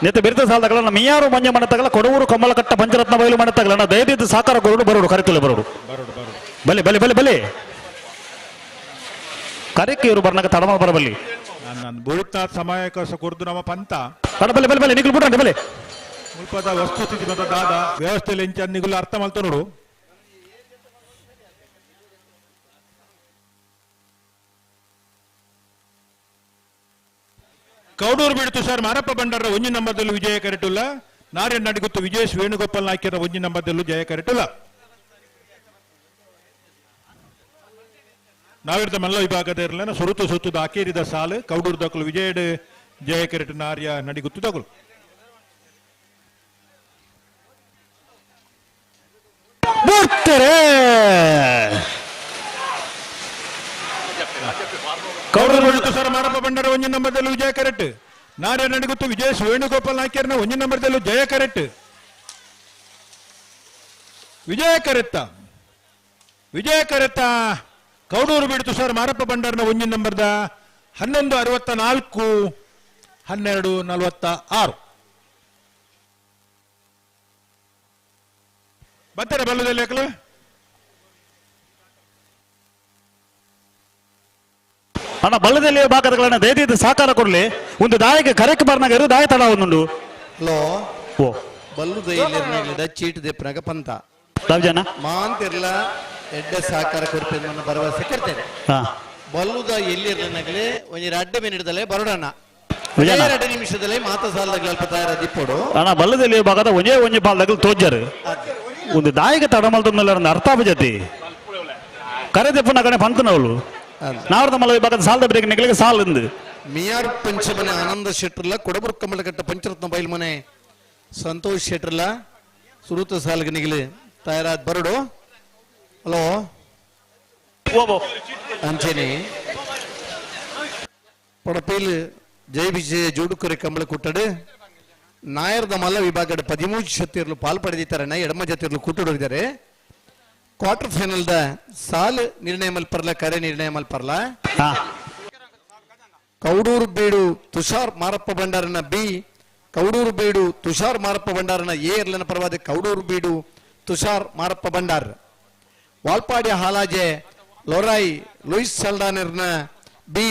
Speaker 17: ನೆತ್ತ ಬೆರಿತ ಸಾಲದಾಗಲ ಮಿಯಾರು ಮಂಜ ಮಣತಗಲ ಕೊಡವೂರು ಕಮ್ಮಲಕಟ್ಟ ಪಂಚರತ್ನ ಬಯಲು ಮಣತಗಲ ದಯವಿದ್ದು ಸಾಕಾರ ಕೊರಡು ಬರೋಡು ಕರಿತುಲೆ ಬರೋಡು ಬಲೆ ಬಲೆ ಬಲೆ ಬಲೆ ಕರೆಕ್ಕೆ ಇವರು ಬರ್ನಾಗ ತಡಮ ಬರಬಲ್ಲಿ
Speaker 15: ನಾನು ಬುಳಿತಾತ್ ಸಮಯಕೋಸ ಕೊರ್ದು ನಮ್ಮ ಪಂತ
Speaker 17: ಬಲೆ ಬಲೆ ಬಲೆ ನಿಗುಲ್ ಬಿಡ್ರಿ ಬಲೆ
Speaker 15: ಮುಲ್ಪದ ವಸ್ತುಸ್ಥಿತಿ ಮತ್ತು ದಾದ ವ್ಯವಸ್ಥೆಯಲ್ಲಿ ಇಂಚ ನಿಗುಲು ಅರ್ಥ ಮಲ್ತು ನೋಡು ಕೌಡೂರು ಬಿಡ್ತು ಸರ್ ಮಾರಪ್ಪ ಬಂಡಾರ 1 ನಂಬರ್ದಲ್ಲೂ ವಿಜಯ ಕರೆಟುಲ್ಲ ನಾರ್ಯ ನಡಿಗುತ್ತು ವಿಜಯೇಶ್ ವೇಣುಗೋಪಾಲ್ ನಾಯ್ಕರ 1 ನಂಬರ್ದಲ್ಲೂ ಜಯ ಕರೆಟುಲ್ಲ ನಾವಿರ್ದ ಮಲ್ಲ ವಿಭಾಗದ ಇರಲಿನ ಸುರುತು ಸುತ್ತದ ಆಕೇರಿದ ಸಾಲು ಕೌಡೂರು ದಕ್ಕಲು ವಿಜಯಡ್ ಜಯ ಕರೆಟು ನಾರ್ಯ ನಡಿಗುತ್ತು ತಗುಲು ಕೌಡೂರು ಬಿಡ್ತು ಸರ್ ಮಾರಪ್ಪ ಬಂಡಾರ 1 ನಂಬರ್ದಲ್ಲೂ ವಿಜಯ ಕರೆಟ್ ನಾರ್ಯ ನಡಿಗುತ್ತು ವಿಜಯೇಶ್ ವೇಣುಗೋಪಾಲ್ ನಾಯ್ಕರ್ನ 1 ನಂಬರ್ದಲ್ಲೂ ಜಯ ಕರೆಟ್ ವಿಜಯ ಕರೆತ್ತ ಕೌಡೂರು ಬಿಡ್ತು ಸರ್ ಮಾರಪ್ಪ ಬಂಡಾರ್ನ 1 ನಂಬರ್ದ 11:64 12:46 ಬರ್ತಾರೆ ಬಲ್ಲದಲ್ಲಿ ಹಾಕಲು
Speaker 17: ಅಣ್ಣ ಬಲ್ಲದಲ್ಲಿ ಭಾಗದಗಳನ್ನ ದಯವಿದ್ದು ಸಾಕಾರ ಕೊಡ್ಲಿ ಒಂದು ದಾಯಕ್ಕೆ ಕರೆಕ್ ಬರ್ನಾಗ ಇರು ದಾಯ ತಡ ಒಂದು
Speaker 8: ಹಲೋ
Speaker 17: ಓ
Speaker 8: ಬಲ್ಲು ದೈಲಿರ್ನಾಗ್ಲಿದ ಚೀಟ್ ದೆಪ್ನಾಗ ಪಂತ
Speaker 17: ಜನ
Speaker 8: ಮಾಂತಿರ್ಲ ಎಡ್ಡೆ ಸಾಕಾರ ಕೊಡ್ತೇನೆ ನನ್ನ ಭರವಸೆ ಕೊಡ್ತೇನೆ ಬಲ್ಲುದ ಎಲ್ಲಿರ್ನಾಗ್ಲಿ ಒಂಜಿ 2 ಮಿನಿಟ್ದಲ್ಲೇ ಬರೋಡಣ್ಣ 2 ನಿಮಿಷದಲ್ಲೇ ಮಾತ ಸಾಲದಾಗ ಅಲ್ಪ ತಯಾರ ದಿಪ್ಪೋಡು
Speaker 17: ಅಣ್ಣ ಬಲ್ಲದಲ್ಲಿ ಭಾಗದ ಒಂಜೆ ಪಾಲ್ದಾಗ ತೋಜರು ಒಂದು ದಾಯಿಗೆ ತಡ ಮಲ್ತಲ್ಲ ಅರ್ಥ ಬಜತಿ ಕರೆದೆಪ್ಪನ ಕಡೆ ಪಂತನವಳು ನಾವ್ರದ ಮಲ್ಲ ವಿಭಾಗದ ಸಾಲದ ಬ್ರೇಕ್ ನಿಗಳಿಗೆ ಸಾಲಿಂದು
Speaker 8: ಮಿಯಾರ್ ಪಂಚಮನೆ ಆನಂದ ಶೆಟ್ರಲ್ಲ ಕೊಡಬುರ್ ಕಮ್ಮಲಕಟ್ಟ ಪಂಚರತ್ನ ಬೈಲ್ ಮನೆ ಸಂತೋಷ್ ಶೆಟ್ರಲ್ಲ ಸುರುತ ಸಾಲಿಗೆ ನಿಗಲಿ ತಯಾರಾದ ಬರಡು ಹಲೋ ಅಂಚೆನೆ ಪಡಪೇಲ್ ಜೈ ವಿಜಯ ಜೋಡುಕರೆ ಕಂಬಳ ಕುಟ್ಟಡು ನಾಯರ್ದ ಮಲ್ಲ ವಿಭಾಗದ 13 ಜೊತೆಯರ್ಲು ಪಾಲ್ ಪಡೆದಿದ್ದಾರೆ ಎಡಮ ಜೊತೆಯರ್ಲು ಕೂಟೋಡಿದ್ದಾರೆ ಕ್ವಾರ್ಟರ್ ಫೈನಲ್ ದ ಸಾಲ್ ನಿರ್ಣಯ ಮಲ್ಪರ್ಲ ಕರೆ ನಿರ್ಣಯ ಮಲ್ಪರ್ಲ ಕೌಡೂರು ಬೀಡು ತುಷಾರ್ ಮಾರಪ್ಪ ಭಂಡಾರನ ಬಿ ಕೌಡೂರು ಬೀಡು ತುಷಾರ್ ಮಾರಪ್ಪ ಭಂಡಾರನ ಎ ಇರ್ಲನ ಪರವಾದ ಕೌಡೂರು ಬೀಡು ತುಷಾರ್ ಮಾರಪ್ಪ ಭಂಡಾರ್ ವಾಲ್ಪಾಡಿ ಹಾಲಾಜೆ ಲೊರಾಯ್ ಲೂಯಿಸ್ ಸಲ್ಡಾನರ್ನ ಬಿ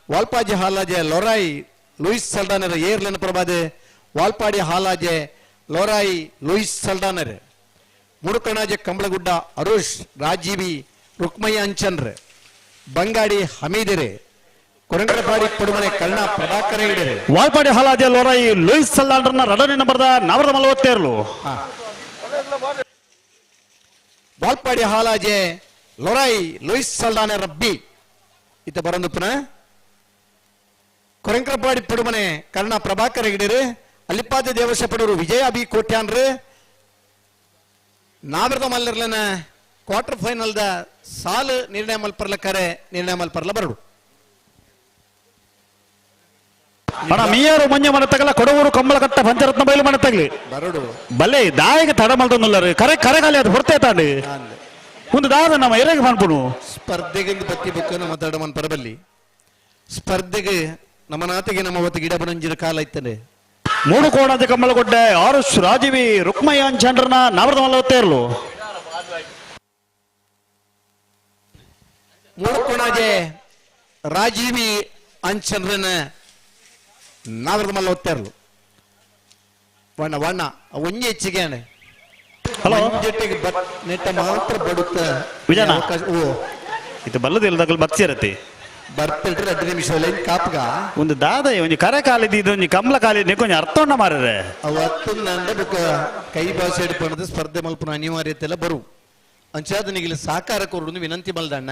Speaker 8: ವಾಲ್ಪಾಜಿ ಹಾಲಾಜೆ ಲೊರಾಯ್ ಲೂಯಿಸ್ ಸಲ್ಡಾನರ್ ಎ ಇರ್ಲನ ಪರವಾದ ವಾಲ್ಪಾಡಿ ಹಾಲಾಜೆ ಲೊರಾಯ್ ಲೂಯಿಸ್ ಸಲ್ಡಾನರ್ ಮುಡುಕಣಾಜೆ ಕಂಬಳಗುಡ್ಡ ಅರುಷ್ ರಾಜೀವಿ ರುಕ್ಮಯ್ಯ ಅಂಚನ್ರೆ ಬಂಗಾಡಿ ಹಮೀದಿರೆ ಕೊರಂಗರಪಾಡಿ ಪಡುಮನೆ ಕರ್ಣ ಪ್ರಭಾಕರ ಹಿಡಿರೆ
Speaker 17: ವಾಲ್ಪಾಡಿ ಹಾಲಾಜೆ ಲೊರಾಯಿ ಲೂಯಿಸ್ ಸಲ್ಡಾನರ್ನ 2 ನಂಬರ್ದ 440
Speaker 8: ವಾಲ್ಪಾಡಿ ಹಾಲಾಜೆ ಲೊರಾಯಿ ಲೂಯಿಸ್ ಸಲ್ಡಾನರ್ ಬಿ ಇತ ಬರಂದು ಪುನಃ ಕೊರಂಗರಪಾಡಿ ಪಡುಮನೆ ಕರ್ಣ ಪ್ರಭಾಕರ ಹಿಡಿರೆ ಅಲ್ಲಿಪಾದ ದೇವಶ ಪಡೂರು ವಿಜಯ ಬಿ ಕೋಟ್ಯಾನ್ರೆ ನಾವಿರದ ಮಲ್ಲಿರ್ಲನ ಕ್ವಾರ್ಟರ್ ಫೈನಲ್ ದ ಸಾಲು ನಿರ್ಣಯ ಮಲ್ಪರ್ಲ ಕರೆ ನಿರ್ಣಯ ಮಲ್ಪರ್ಲ ಬರಡು
Speaker 17: ಅಣ್ಣ ಮಿಯಾರು ಮಂಜ ಮನತಗಲ ಕೊಡವೂರು ಕಂಬಳಕಟ್ಟ ಪಂಚರತ್ನ ಬಯಲು ಮನತಗಲಿ
Speaker 8: ಬರಡು
Speaker 17: ಬಲ್ಲೆ ದಾಯಿಗೆ ತಡ ಮಲ್ತೊಂದುಲ್ಲರು ಕರೆಗಾಲಿ ಅದು ಹೊರತೆ ತಾಂಡು ಒಂದು ದಾದ ನಮ್ಮ ಎರೆಗೆ ಮಾಡ್ಬಿಡು
Speaker 8: ಸ್ಪರ್ಧೆಗೆ ಬತ್ತಿ ಬುಕ್ಕ ನಮ್ಮ ತಡಮನ್ ಪರಬಲ್ಲಿ ಸ್ಪರ್ಧೆಗೆ ನಮ್ಮ ನಾತಿಗೆ ನಮ್ಮ ಹೊತ್ತು ಗಿಡ ಬರಂಜಿನ ಕಾಲ ಇತ್ತನೆ
Speaker 17: 3 ಕೋಣದ ಕಂಬಳಗೊಡ್ಡೆ ಆರುಷ್ ರಾಜೀವಿ ರುಕ್ಮಯ್ಯ ಅಂಚಂಡ್ರನ 440
Speaker 8: 3 ಕೋಣಾಜೆ ರಾಜೀವಿ ಅಂಚಂದ್ರನ 440 ವಣ್ಣ ವಣ್ಣ ಒಂಜಿ ಹೆಚ್ಚಿಗೆ
Speaker 17: ಹಲೋ
Speaker 8: ಜೊತೆಗೆ ನೆಟ್ಟ ಮಾತ್ರ ಬಡುತ್ತ
Speaker 17: ವಿಜಯನ ಇದು ಬಲ್ಲದ ಇಲ್ದಾಗಲ್ ಬರ್ತಿರತ್ತೆ
Speaker 8: ಬರ್ತಿಲ್ರಿ 2 ನಿಮಿಷ ಕಾಪ್ಗ
Speaker 17: ಒಂದು ದಾದ ಒಂಜಿ ಕರೆ ಕಾಲಿದ್ದು ಇದೊಂಜಿ ಕಂಬಳ ಕಾಲಿದ್ದು ಕೊಂಚ ಅರ್ಥೋಣ ಮಾರ್ರೆ
Speaker 8: ಅವತ್ತು ನಂದ ಬುಕ್ಕ ಕೈ ಭಾಷೆ ಹಿಡ್ಕೊಂಡದ ಸ್ಪರ್ಧೆ ಮಲ್ಪನ ಅನಿವಾರ್ಯತೆ ಎಲ್ಲ ಬರು ಅಂಚಾದ ನಿಗಿಲಿ ಸಾಕಾರ ಕೊರಡು ವಿನಂತಿ ಮಲ್ದಣ್ಣ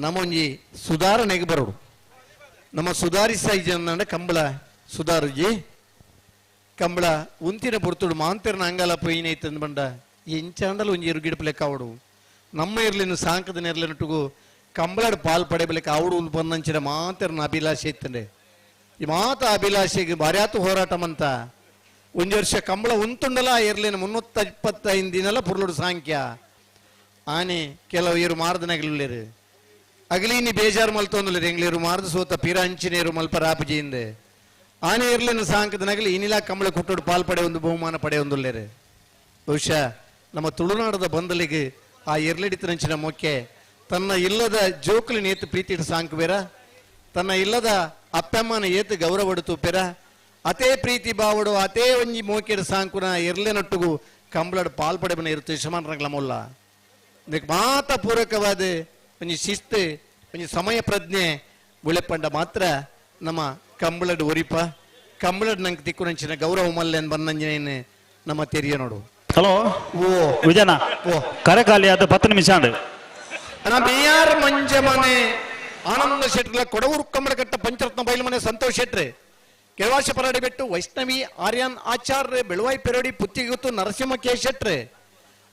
Speaker 8: ನಮ್ಮೊಂಜಿ ಸುಧಾರಣೆಗೆ ಬರೋಡು ನಮ್ಮ ಸುಧಾರಿಸಾಯ್ಜ ಕಂಬಳ ಸುಧಾರುಜಿ ಕಂಬಳ ಉಂತಿನ ಪುರ್ತುಡು ಮಾಂತಿರನ ಅಂಗಾಲ ಪೊಯ್ನೈತಂದು ಬಂಡ ಎಂಚಾಂಡಲು ಒಂಜಿ ಇರುಗಿಡಪು ಲೆಕ್ಕ ಅವಡು ನಮ್ಮ ಇರ್ಲಿನ ಸಾಂಕದ ನೆರ್ಲಿನಟ್ಟುಗು ಕಂಬಳದ ಪಾಲ್ ಪಡೆಬಲಿಕ್ಕೆ ಅವಡು ಒಂದು ಬಂದಂಚಿನ ಮಾತಿರನ ಅಭಿಲಾಷೆ ಇತ್ತಂಡೆ ಈ ಮಾತ ಅಭಿಲಾಷೆಗೆ ಭಾರ್ಯಾತು ಹೋರಾಟಮಂತ ಒಂದು ವರ್ಷ ಕಂಬಳ ಉಂತುಂಡಲ ಇರ್ಲಿನ 325 ದಿನಲ ಪುರ್ಲುಡು ಸಾಂಖ್ಯ ಆನೆ ಕೆಲವು ಇರು ಮಾರ್ದನಗಲಿರು ಅಗಲೀನಿ ಬೇಜಾರು ಮಲ್ತೊಂದುಲ್ಲೇರು ಎಂಗ್ಲೇರು ಮಾರ್ದು ಸೋತ ಪಿರ ಅಂಚಿನೇರು ಮಲ್ಪ ರಾಪಜಿಯಿಂದ ಆನೆ ಇರ್ಲಿನ ಸಾಂಕದ ನಗಲಿ ಇನಿಲ ಕಂಬಳ ಕುಟ್ಟೋಡು ಪಾಲ್ ಪಡೆ ಒಂದು ಬಹುಮಾನ ಪಡೆ ಒಂದುಲ್ಲೇರು ಬಹುಶಃ ನಮ್ಮ ತುಳುನಾಡದ ಬಂದಲಿಗೆ ಆ ಇರ್ಲಿಡಿತನಂಚಿನ ಮೊಕ್ಕೆ ತನ್ನ ಇಲ್ಲದ ಜೋಕುಲಿನ ಏತು ಪ್ರೀತಿ ಸಾಂಕ್ ಬೇರ ತನ್ನ ಇಲ್ಲದ ಅಪ್ಪಮ್ಮನ ಏತು ಗೌರವಡು ಪೆರ ಅತೇ ಪ್ರೀತಿ ಬಾವಡು ಅತೇ ಒಂಜಿ ಮೋಕೆಡ ಸಾಂಕುನ ಇರ್ಲೆನೊಟ್ಟುಗು ಕಂಬಳದ ಪಾಲ್ಪಡೆಬನ ಇರುತ್ತೆ ಯಶಮಾನರಂಗ್ಲ ಮೊಲ್ಲ ಇದಕ್ಕೆ ಮಾತ ಪೂರಕವಾದ ಒಂಜಿ ಶಿಸ್ತು ಒಂಜಿ ಸಮಯ ಪ್ರಜ್ಞೆ ಉಳೆಪಂಡ ಮಾತ್ರ ನಮ್ಮ ಕಂಬಳದ ಒರಿಪ ಕಂಬಳದ ನಂಗೆ ತಿಕ್ಕುನಂಚಿನ ಗೌರವ ಮಲ್ಲೆನ್ ಬಂದಂಜನೇನು ನಮ್ಮ ತೆರಿಯ ನೋಡು
Speaker 17: ಹಲೋ
Speaker 8: ಓ
Speaker 17: ವಿಜಯನ ಕರೆ ಖಾಲಿ ಆದ 10 ನಿಮಿಷ
Speaker 8: ಬೇಯಾರ ಮಂಜ ಮನೆ ಆನಂದ ಶೆಟ್ರ ಕೊಡವೂರು ಕಂಬಳಕಟ್ಟ ಪಂಚರತ್ನ ಬಯಲು ಮನೆ ಸಂತೋಷ್ ಶೆಟ್ರೆ ಕೆಳವಾಶ ಪರಾಡಿ ಬೆಟ್ಟು ವೈಷ್ಣವಿ ಆರ್ಯನ್ ಆಚಾರ್ಯ ಬೆಳವಾಯಿ ಪೆರಡಿ ಪುತ್ತಿಗುತ್ತು ನರಸಿಂಹ ಕೆ ಶೆಟ್ರೆ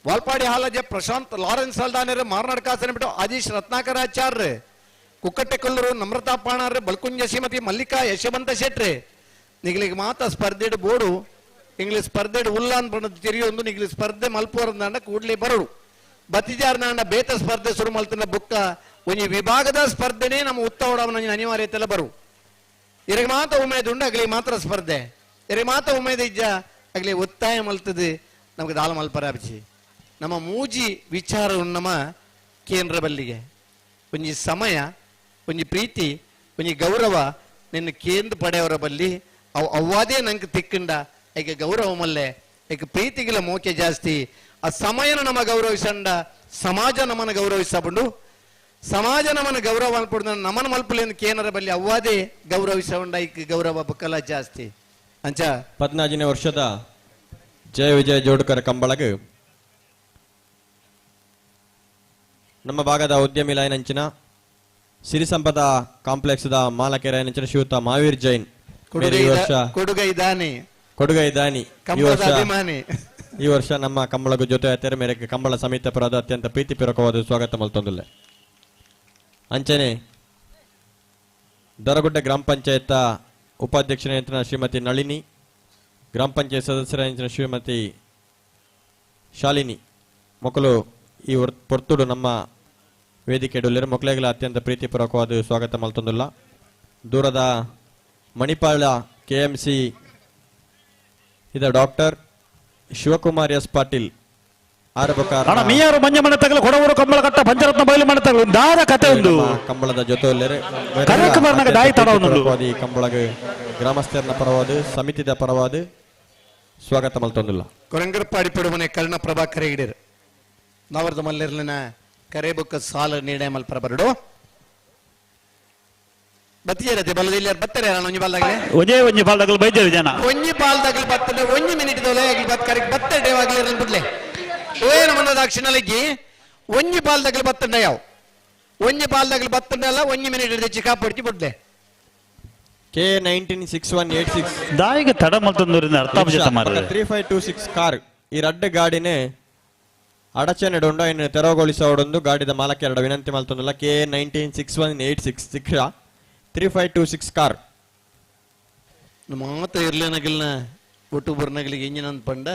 Speaker 8: ವಾಲ್ಪಾಡಿ ಹಾಲಜ ಪ್ರಶಾಂತ್ ಲಾರೆನ್ಸ್ ಹಲ್ದಾನರು ಮಾರ್ನಾಡ್ ಕಾಸನ ಬಿಟ್ಟು ಆದೀಶ್ ರತ್ನಾಕರ ಆಚಾರ್ಯ ಕುಕ್ಕಟ್ಟೆ ಕೊಲ್ಲರು ನಮ್ರತಾ ಪಾಣಾರ್ರೆ ಬಲ್ಕುಂಜ ಶ್ರೀಮತಿ ಮಲ್ಲಿಕಾ ಯಶವಂತ ಶೆಟ್ರೆ ನಿಗಲಿಗೆ ಮಾತ ಸ್ಪರ್ಧೆಡು ಬೋಡು ಇಂಗ್ಲಿಷ್ ಸ್ಪರ್ಧೆಡು ಉಲ್ಲ ಅನ್ಪಣ್ಣದು ತಿರಿಯೊಂದು ನಿಗಲಿ ಸ್ಪರ್ಧೆ ಮಲ್ಪೋರಂದಾಂಡ ಕೂಡ್ಲೆ ಬರಡು ಬತ್ತಿಜಾರ್ನಾಂಡ ಬೇತ ಸ್ಪರ್ಧೆ ಶುರು ಮಲ್ತಿನ ಬುಕ್ಕ ಒಂಜಿ ವಿಭಾಗದ ಸ್ಪರ್ಧೆನೇ ನಮ್ಮ ಉತ್ತವಡವನ ಅನಿವಾರ್ಯತೆಲ್ಲ ಬರು ಇರಿಗೆ ಮಾತ ಉಮೇದು ಉಂಡು ಅಗಲಿ ಮಾತ್ರ ಸ್ಪರ್ಧೆ ಇರಿಗೆ ಮಾತ ಉಮೇದ ಇಜ್ಜ ಅಗಲಿ ಒತ್ತಾಯ ಮಲ್ತದೆ ನಮಗೆ ದಾಲ ಮಲ್ಪರಾಬಿಸಿ ನಮ್ಮ ಮೂಜಿ ವಿಚಾರ ನಮ್ಮ ಕೇಂದ್ರ ಬಲ್ಲಿಗೆ ಒಂಜಿ ಸಮಯ ಒಂಜಿ ಪ್ರೀತಿ ಒಂಜಿ ಗೌರವ ನಿನ್ನ ಕೇಂದ್ರ ಪಡೆಯವರ ಬಲ್ಲಿ ಅವು ಅವ್ವಾದೇ ನಂಗೆ ತಿಕ್ಕಂಡ ಈಗ ಗೌರವ ಮಲ್ಲೆ ಈಗ ಪ್ರೀತಿಗಿಲ್ಲ ಮೋಕೆ ಜಾಸ್ತಿ ಆ ಸಮಯನ ನಮ್ಮ ಗೌರವಿಸಂಡ ಸಮಾಜ ನಮ್ಮನ್ನು ಗೌರವಿಸಬಂಡು ಸಮಾಜ ನಮ್ಮನ್ನು ಗೌರವ ಅನ್ಪಡ ನಮ್ಮನ ಮಲ್ಪಲಿಂದ ಕೇಂದ್ರ ಬಲ್ಲಿ ಅವ್ವಾದೇ ಗೌರವಿಸಕೊಂಡ ಈಗ ಗೌರವ ಬಕ್ಕಲ ಜಾಸ್ತಿ ಅಂಚ
Speaker 20: 14ನೇ ವರ್ಷದ ಜಯ ವಿಜಯ ಜೋಡುಕರ ಕಂಬಳಗ ನಮ್ಮ ಭಾಗದ ಉದ್ಯಮಿ ಲೈನಂಚಿನ ಸಿರಿ ಸಂಪದ ಕಾಂಪ್ಲೆಕ್ಸ್ ದ ಮಾಲಕೆರೆ ನಂಚಿನ ಶ್ರೀಯುತ ಮಹಾವೀರ್ ಜೈನ್ ಕೊಡುಗೈ ದಾನಿ ಈ ವರ್ಷ ನಮ್ಮ ಕಂಬಳಗ ಜೊತೆ ತೆರೆ ಮೇರೆಗೆ ಕಂಬಳ ಸಮಿತಿ ಪರದ ಅತ್ಯಂತ ಪ್ರೀತಿಪೂರ್ವಕವಾದ ಸ್ವಾಗತ ಮಲ್ತೊಂದುಲ್ಲೆ ಅಂಚನೆ ದರಗುಡ್ಡ ಗ್ರಾಮ ಪಂಚಾಯತ್ ಉಪಾಧ್ಯಕ್ಷರ ಶ್ರೀಮತಿ ನಳಿನಿ ಗ್ರಾಮ ಪಂಚಾಯತ್ ಸದಸ್ಯರ ಶ್ರೀಮತಿ ಶಾಲಿನಿ ಮಕ್ಕಳು ಈ ಪೊರ್ತುಡು ನಮ್ಮ ವೇದಿಕೆಡುಲ್ಲರು ಮಕ್ಕಳಿಗೆಲ್ಲ ಅತ್ಯಂತ ಪ್ರೀತಿಪೂರ್ವಕವಾದ ಸ್ವಾಗತ ಮಲ್ತೊಂದುಲ್ಲ ದೂರದ ಮಣಿಪಾಲ KMC ಇದ ಡಾಕ್ಟರ್ ಶಿವಕುಮಾರ್ ಎಸ್ ಪಾಟೀಲ್ ಆರಬಕಾರ
Speaker 17: ಮೀಯಾರು ಮಂಜ ಮನೆ ತಗಲು ಕೊಡವೂರು ಕಂಬಳ ಕಟ್ಟ ಪಂಚರತ್ನ ಬಯಲು ಮನೆ ತಗಲು ದಾರ ಕತೆ ಒಂದು
Speaker 20: ಕಂಬಳದ ಜೊತೆಯಲ್ಲೇ ಕಂಬಳಗ ಗ್ರಾಮಸ್ಥರ ಪರವಾದ ಸಮಿತಿದ ಪರವಾದ ಸ್ವಾಗತ ಮಲ್ತೊಂದಿಲ್ಲ
Speaker 8: ಕೊರಂಗರಪಾಡಿ ಪಡುಮನೆ ಕರ್ಣ ಪ್ರಭಾಕರ ಹಿಡಿಯರು ನಾವರ್ದ ಮಲ್ಲಿರ್ಲಿನ ಕರೆ ಬುಕ್ಕ ಸಾಲ ನೀಡೆ ಮಲ್ಪರ ಬರಡು ಬತ್ತಿಯರತೆ ಬಲ್ಲದಿಲ್ಲ ಬತ್ತರೆ ಒಂಜಿ ಬಾಲ್ದಾಗಲೇ
Speaker 17: ಒಂಜಿ ಬಾಲ್ದಾಗಲು ಬೈದೇರು ಜನ
Speaker 8: ಒಂಜಿ ಬಾಲ್ದಾಗಲು ಬತ್ತನೆ ಒಂಜಿ ಮಿನಿಟ್ ದೋಲೆ ಆಗಲಿ ಬತ್ ಕರೆಕ್ಟ್ ಬತ್ತಡೆ ಆಗಲಿ ಬಿಡ್ಲೆ ಓಯ್ ನಮ್ಮನ್ನ ದಾಕ್ಷಿಣಲಿಗಿ ಒಂಜಿ ಬಾಲ್ದಾಗಲು ಬತ್ತಂಡ ಯಾವ ಒಂಜಿ ಬಾಲ್ದಾಗಲು ಬತ್ತಂಡ ಅಲ್ಲ ಒಂಜಿ ಮಿನಿಟ್ ಹಿಡಿದು ಚಿಕ್ಕ ಪಡ್ತಿ ಬಿಡ್ಲೆ
Speaker 20: K196186
Speaker 17: ದಾಯಿಗೆ ತಡ ಮಲ್ತೊಂದೂರಿಂದ ಅರ್ಥ
Speaker 20: 3526 ಕಾರ್ ಈ ರಡ್ಡ ಗಾಡಿನೇ ಅಡಚಣೆಡುಂಡ ಇನ್ನು ತೆರವುಗೊಳಿಸೋಡೊಂದು ಗಾಡಿದ ಮಾಲಕ್ಕೆ ಎರಡು ವಿನಂತಿ ಮಲ್ತೊಂದಲ್ಲ K196186 ಶಿಕ್ಷ 3526 ಕಾರ್
Speaker 8: ಮಾತ ಇರ್ಲೇನಗಿಲ್ನ ಒಟ್ಟು ಬರ್ನಗಲಿಗೆ ಇಂಜಿನ ಪಂಡ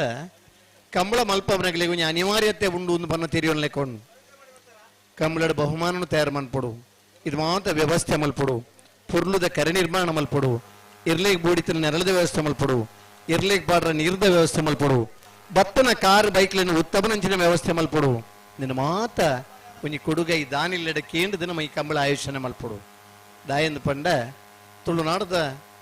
Speaker 8: ಕಂಬಳ ಮಲ್ಪಬ್ನಗಲಿಗೆ ಒಂಜಿ ಅನಿವಾರ್ಯತೆ ಉಂಡು ಒಂದು ಬನ್ನ ತೆರಿಯೋನ್ ಲೆಕ್ಕೊಂಡು ಕಂಬಳದ ಬಹುಮಾನನು ತಯಾರು ಮಲ್ಪಡು ಇದು ಮಾತ ವ್ಯವಸ್ಥೆ ಮಲ್ಪಡು ಪುರ್ಲುದ ಕರೆ ನಿರ್ಮಾಣ ಮಲ್ಪಡು ಇರ್ಲಿಕ್ಕೆ ಬೂಡಿತಿನ ನೆರಳದ ವ್ಯವಸ್ಥೆ ಮಲ್ಪಡು ಇರ್ಲಿಕ್ಕೆ ಬಾಡ್ರ ನೀರ್ದ ವ್ಯವಸ್ಥೆ ಮಲ್ಪಡು ಬತ್ತನ ಕಾರ್ ಬೈಕ್ಲಿನ ಉತ್ತಮನಂಚಿನ ವ್ಯವಸ್ಥೆ ಮಲ್ಪಡು ನಿನ್ನ ಮಾತ ಒಂಜಿ ಕೊಡುಗೈ ದಾನಿಲ್ಲಡ ಕೇಂದ್ರ ದಿನ ಈ ಕಂಬಳ ಆಯೋಜನೆ ಮಲ್ಪಡು ದಾಯಂದು ಪಂಡ ತುಳುನಾಡದ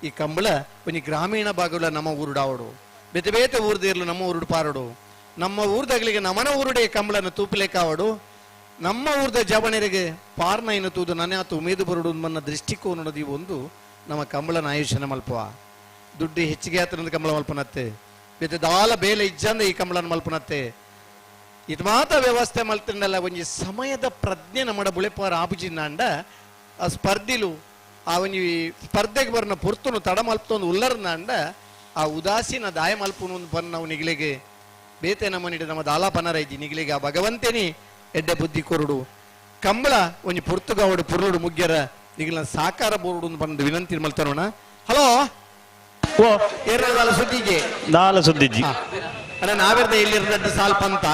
Speaker 8: ಈ ಕಂಬಳ ಒಂಜಿ ಗ್ರಾಮೀಣ ಭಾಗಗಳ ನಮ್ಮ ಊರುಡಾವಡು ಬೇತೆ ಬೇತೆ ಊರ್ದ ಇರ್ಲು ನಮ್ಮ ಊರುಡು ಪಾರಡು ನಮ್ಮ ಊರ್ದಾಗ್ಲಿಗೆ ನಮನ ಊರುಡೆ ಕಂಬಳನ ತೂಪಲೇಕಾವಡು ನಮ್ಮ ಊರ್ದ ಜವಣರಿಗೆ ಪಾರ್ನ ಏನು ತೂದು ನನ್ಯಾತು ಉಮೇದು ಬರುಡು ನನ್ನ ದೃಷ್ಟಿಕೋನದ ಒಂದು ನಮ್ಮ ಕಂಬಳನ ಆಯೋಜನೆ ಮಲ್ಪವ ದುಡ್ಡು ಹೆಚ್ಚಿಗೆ ಆತನದ ಕಂಬಳ ಮಲ್ಪನತ್ತೆ ಬೇತೆ ದಾಲ ಬೇಲೆ ಇಜ್ಜಂದ ಈ ಕಂಬಳನ ಮಲ್ಪನತ್ತೆ ಇದು ಮಾತ ವ್ಯವಸ್ಥೆ ಮಲ್ತಿಂಡಲ್ಲ ಒಂಜಿ ಸಮಯದ ಪ್ರಜ್ಞೆ ನಮ್ಮಡ ಬುಳೆಪಾರ ಆಪುಜಿಂದಾಂಡ ಆ ಸ್ಪರ್ಧಿಲು ಆ ಒಂಜಿ ಸ್ಪರ್ಧೆಗೆ ಬರ್ನ ಪೊರ್ತುನು ತಡ ಮಲ್ಪತೊಂದು ಉಲ್ಲರ್ನ ಅಂಡ ಆ ಉದಾಸೀನ ದಾಯ ಮಲ್ಪುನು ಪನ್ನ ನಾವು ನಿಗ್ಲಿಗೆ ಬೇತೆ ನಮ್ಮನಿಡ ನಮ್ಮ ದಾಲಾಪನರ ಇಜ್ಜಿ ನಿಗ್ಲಿಗೆ ಆ ಭಗವಂತನಿ ಎಡ್ಡೆ ಬುದ್ಧಿ ಕೊರುಡು ಕಂಬಳ ಒಂಜಿ ಪೊರ್ತುಗಾವಡು ಪುರುಡು ಮುಗ್ಗ್ಯರ ನಿಗ್ಲ ಸಾಕಾರ ಬೋರ್ಡು ಬಂದು ವಿನಂತಿ ಮಲ್ತಾನೋಣ. ಹಲೋ
Speaker 17: ಓ
Speaker 8: ಏರ್ನದಾಲ ಸುದ್ದಿಗೆ
Speaker 17: ದಾಲ ಸುದ್ದಿಜ್ಜಿ
Speaker 8: ಅಣ್ಣ ನಾವೆರ್ದ ಎಲ್ಲಿರ್ದ ಸಾಲ್ಪ ಅಂತ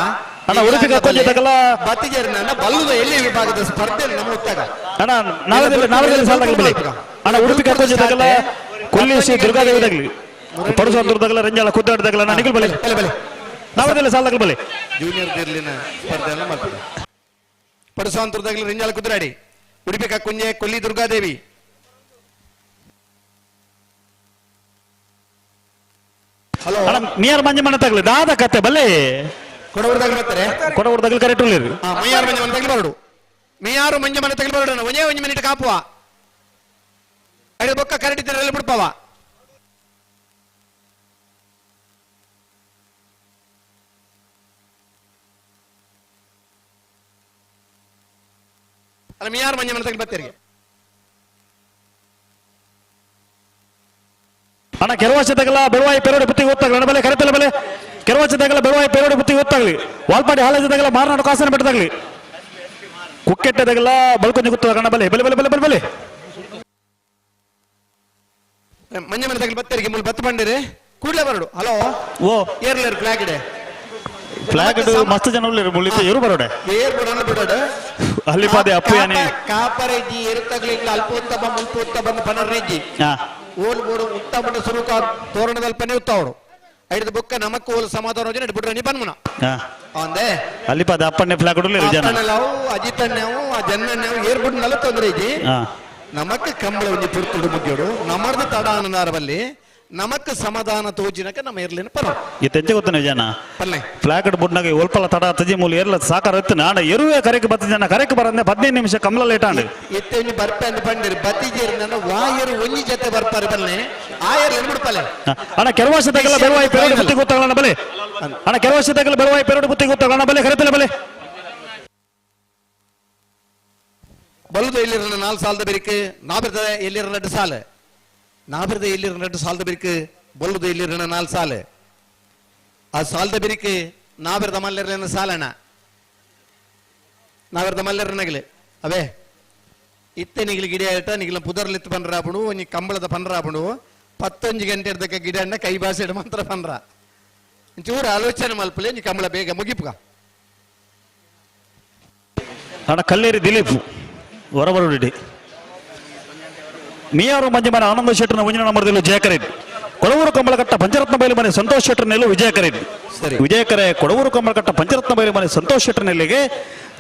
Speaker 17: ಅಣ್ಣ ಉಡುಪಿ ಕಕ್ಕೊಂಜೆತಗಲ
Speaker 8: ಬತ್ತಿಗೆರ್ನ ಬಲ್ಲುದ ಎಲ್ಲಿ ವಿಭಾಗದ ಸ್ಪರ್ಧೆ ನಮ್ಮ ಉತ್ತಾಗ
Speaker 17: ಅಣ್ಣ ನಾವೆಲ್ಲ ಸಾಲ ತಗಲಿ ಅಣ್ಣ ಉಡುಪಿ ಕಕ್ಕೊಂಜೆತಗಲ ಕೊಲ್ಲಿ ಶ್ರೀ ದುರ್ಗಾದೇವಿ ತಗಲಿ ಪಡುಸಂತೂರ್ದಾಗಲ ರಂಜಾಳ ಕುದ್ದಾಡ್ದಾಗಲ ನಾ ನಿಗಲ್ ಬಲೆ ನಾವೆಲ್ಲ ಸಾಲ ತಗಲಿ ಬಲೆ
Speaker 8: ಜೂನಿಯರ್ ದಿರ್ಲಿನ ಸ್ಪರ್ಧೆ ಎಲ್ಲ ಮಾಡ್ತಾರೆ. ಪಡುಸಂತೂರ್ದಾಗಲ ರಂಜಾಳ ಕುದ್ರಾಡಿ ಉಡುಪಿ ಕಕ್ಕುಂಜೆ ಕೊಲ್ಲಿ ದುರ್ಗಾದೇವಿ. ಹಲೋ
Speaker 17: ಅಣ್ಣ ನಿಯರ್ ಮಂಜ ಮನೆ ತಗಲಿ ದಾದ ಕತೆ ಬಲ್ಲೆ
Speaker 8: ಕೊಡವರ್ದಾಗಲ ಬರ್ತಾರೆ
Speaker 17: ಕೊಡವರ್ದಾಗಲ ಕರೆಕ್ಟ್ ಉಳ್ಳೇರು
Speaker 8: ಮೈಯಾರು ಮಂಜ ಮನೆ ತಗಲಿ ಬರಡು ಮೈಯಾರು ಮಂಜ ಮನೆ ತಗಲಿ ಬರಡು ಒಂಜೇ ಒಂಜು ಮಿನಿಟ್ ಕಾಪುವ ಅಡಿ ಬೊಕ್ಕ ಕರೆಕ್ಟ್ ಇದ್ದರೆ ಬಿಡ್ಪವ ಅಲ್ಲ ಮೈಯಾರು ಮಂಜ ಮನೆ ತಗಲಿ ಬರ್ತೀರಿ
Speaker 17: ಅಣ್ಣ ಕೆರವಾಸದಾಗಲ ಬೆಳವಾಯಿ ಪೆರೋಡಿ ಬುತ್ತಿಗೆ ಗೊತ್ತಾಗಲಿ ಅಣ್ಣ ಬಲೆ ಕರೆತಲ್ಲ ಬಲೆ ಕೆರವಾಸದಾಗಲ ಬೆಳವಾಯಿ ಪೆರೋಡಿ ಬುತ್ತಿಗೆ ಗೊತ್ತಾಗಲಿ ವಾಲ್ಪಾಡಿ ಹಾಲಜದಾಗಲ ಮಾರನಾಡು ಕಾಸನ ಬೆಟ್ಟದಾಗಲಿ ಕುಕ್ಕೆಟ್ಟದಾಗಲ ಬಳ್ಕೊಂಜಿ ಗೊತ್ತಾಗ ಅಣ್ಣ ಬಲೆ ಬಲೆ ಬಲೆ ಬಲೆ ಬಲೆ ಬಲೆ
Speaker 8: ಮಂಜ ಮನೆ ತಗಲಿ ಬತ್ತರಿಗೆ ಮೂಲ ಬತ್ತು ಬಂದಿರಿ ಕೂಡಲೇ ಬರಡು. ಹಲೋ
Speaker 17: ಓ
Speaker 8: ಏರ್ಲೇರು ಫ್ಲಾಗ್ ಇಡೆ
Speaker 17: ಫ್ಲಾಗ್ ಮಸ್ತ್ ಜನ ಉಳ್ಳೇರು ಮುಳ್ಳಿತ ಇರು ಬರೋಡೆ
Speaker 8: ಏರ್ ಬಿಡೋಣ ಬಿಡೋಡು
Speaker 17: ಅಲ್ಲಿ ಪಾದೆ ಅಪ್ಪು ಯಾನೆ
Speaker 8: ಕಾಪರೆಜ್ಜಿ ಇರುತ್ತಗ್ಲಿಲ್ಲ ಅಲ್ಪೋತ್ತಬ ಮುಲ್ಪೋತ್ತಬ ಪನರ್ರೆಜ್ಜಿ
Speaker 17: ಹಾ
Speaker 8: ಓಲ್ ಬೋಡು ಉತ್ತಮನ ಸುರುಕ ತೋರಣದಲ್ಲಿ ಪನಿ ಉತ್ತವಡು ಐದು ಬುಕ್ಕ ನಮಕ್ ಓಲ್ ಸಮಾಧಾನ ಯೋಜನೆ ಬಿಡ್ರ ನಿ ಬನ್ಮನ ಅಂದೆ
Speaker 17: ಅಲ್ಲಿ ಪಾದೆ ಅಪ್ಪಣ್ಣೆ ಫ್ಲಾಗ್ ಉಳ್ಳೇರು ಜನ
Speaker 8: ಅಪ್ಪಣ್ಣಲಾವು ಅಜಿತಣ್ಣವು ಆ ಜನ್ನಣ್ಣವು ಏರ್ ಬಿಡ್ ನಲ ತೊಂದ್ರೆ ಇಜ್ಜಿ
Speaker 17: ಹಾ
Speaker 8: ನಮಕ್ ಕಂಬಳ ಒಂಜಿ ಪುರ್ತುಡು ಮುಗ್ಯೋಡು ನಮರ್ದ ತಡ ಅನ್ನದಾರಬಲ್ಲಿ ನಮಕ್ ಸಮಾಧಾನ ತೋಜಿನಕ ನಮ್ಮ ಏರ್ಲಿನ ಪರ
Speaker 17: ಇತ್ತೆಂಚೆ ಗೊತ್ತನ ಜನ
Speaker 8: ಪಲ್ಲೆ
Speaker 17: ಫ್ಲಾಗ್ ಬುಡ್ನಾಗ ಒಲ್ಪಲ ತಡ ತಜಿ ಮೂಲ ಏರ್ಲ ಸಾಕಾರ ಎತ್ತು ನಾಡ ಎರುವೆ ಕರೆಗೆ ಬತ್ತ ಜನ ಕರೆಗೆ ಬರಂದೆ 15 ನಿಮಿಷ ಕಮಲ ಲೇಟ್ ಆಂಡ್
Speaker 8: ಎತ್ತೆ ಒಂಜಿ ಬರ್ಪೆ ಅಂದ್ ಬಂದಿರಿ ಬತ್ತಿಜೇರಿ ನನ್ನ ವಾಯರು ಒಂಜಿ ಜೊತೆ ಬರ್ಪಾರ ಬಲ್ಲೆ ಆಯರ್ ಎಲ್ಬಿಡ್ಪಲ್ಲೆ
Speaker 17: ಅಣ್ಣ ಕೆರವಾಸದಾಗಲ ಬೆಳವಾಯಿ ಪೆರೋಡಿ ಬುತ್ತಿ ಗೊತ್ತಾಗಲ್ಲ ಬಲೆ ಅಣ್ಣ ಕೆರವಾಸದಾಗಲ ಬೆಳವಾಯಿ ಪೆರೋಡಿ ಬುತ್ತಿ ಗೊತ್ತಾಗಲ್ಲ ಬಲೆ ಕರೆತಲ್ಲ ಬಲೆ
Speaker 8: ಬಲ್ಲುದ ಎಲ್ಲಿರ 4 ಸಾಲದ ಬೆರಿಕೆ ನಾಬಿರ್ದ ಎಲ್ಲಿರ 2 ಸಾಲ ನಾಬಿರ್ದ ಎಲ್ಲಿರ 2 ಸಾಲದ ಬೆರಿಕೆ ಬಲ್ಲುದ ಎಲ್ಲಿರ 4 ಸಾಲ ಆ ಸಾಲದ ಬೆರಿಕೆ ನಾಬಿರ್ದ ಮಲ್ಲರ್ನ ಸಾಲಣ ನಾಬಿರ್ದ ಮಲ್ಲರ್ನಗಲೆ ಅವೇ ಇತ್ತೆ ನಿಗಲಿ ಗಿಡ ಆಟ ನಿಗಲ ಪುದರ್ಲಿತ್ತು ಪನ್ರಾಪುಡು ಒಂಜಿ ಕಂಬಳದ ಪನ್ರಾಪುಡು 15 ಗಂಟೆ ಇರ್ದಕ್ಕ ಗಿಡ ಅಣ್ಣ ಕೈ ಬಾಸೆಡ್ ಮಾತ್ರ ಪನ್ರ ಚೂರು ಆಲೋಚನೆ ಮಲ್ಪಲೆ ನೀ ಕಂಬಳ ಬೇಗ ಮುಗಿಪ್ಕ
Speaker 17: ಅಣ್ಣ ಕಲ್ಲೇರಿ ದಿಲೀಪ್ ಹೊರಬರುಡಿ ಮಿಯಾರು ಮಂಜಮನ ಆನಂದ ಶೆಟ್ಟರ್ನ ಒಂಜಿನ ನಂಬರ್ದಲ್ಲೂ ಜಯಕರೇನ್ ಕೊಡವೂರು ಕಂಬಳಕಟ್ಟ ಪಂಚರತ್ನ ಬಯಲು ಮನೆ ಸಂತೋಷ್ ಶೆಟ್ಟರ್ನೆಲ್ಲೂ ವಿಜಯಕರೇನ್ ವಿಜಯಕರೆ ಕೊಡವೂರು ಕಂಬಳಕಟ್ಟ ಪಂಚರತ್ನ ಬಯಲು ಮನೆ ಸಂತೋಷ್ ಶೆಟ್ಟರ್ನೆಲ್ಲಿಗೆ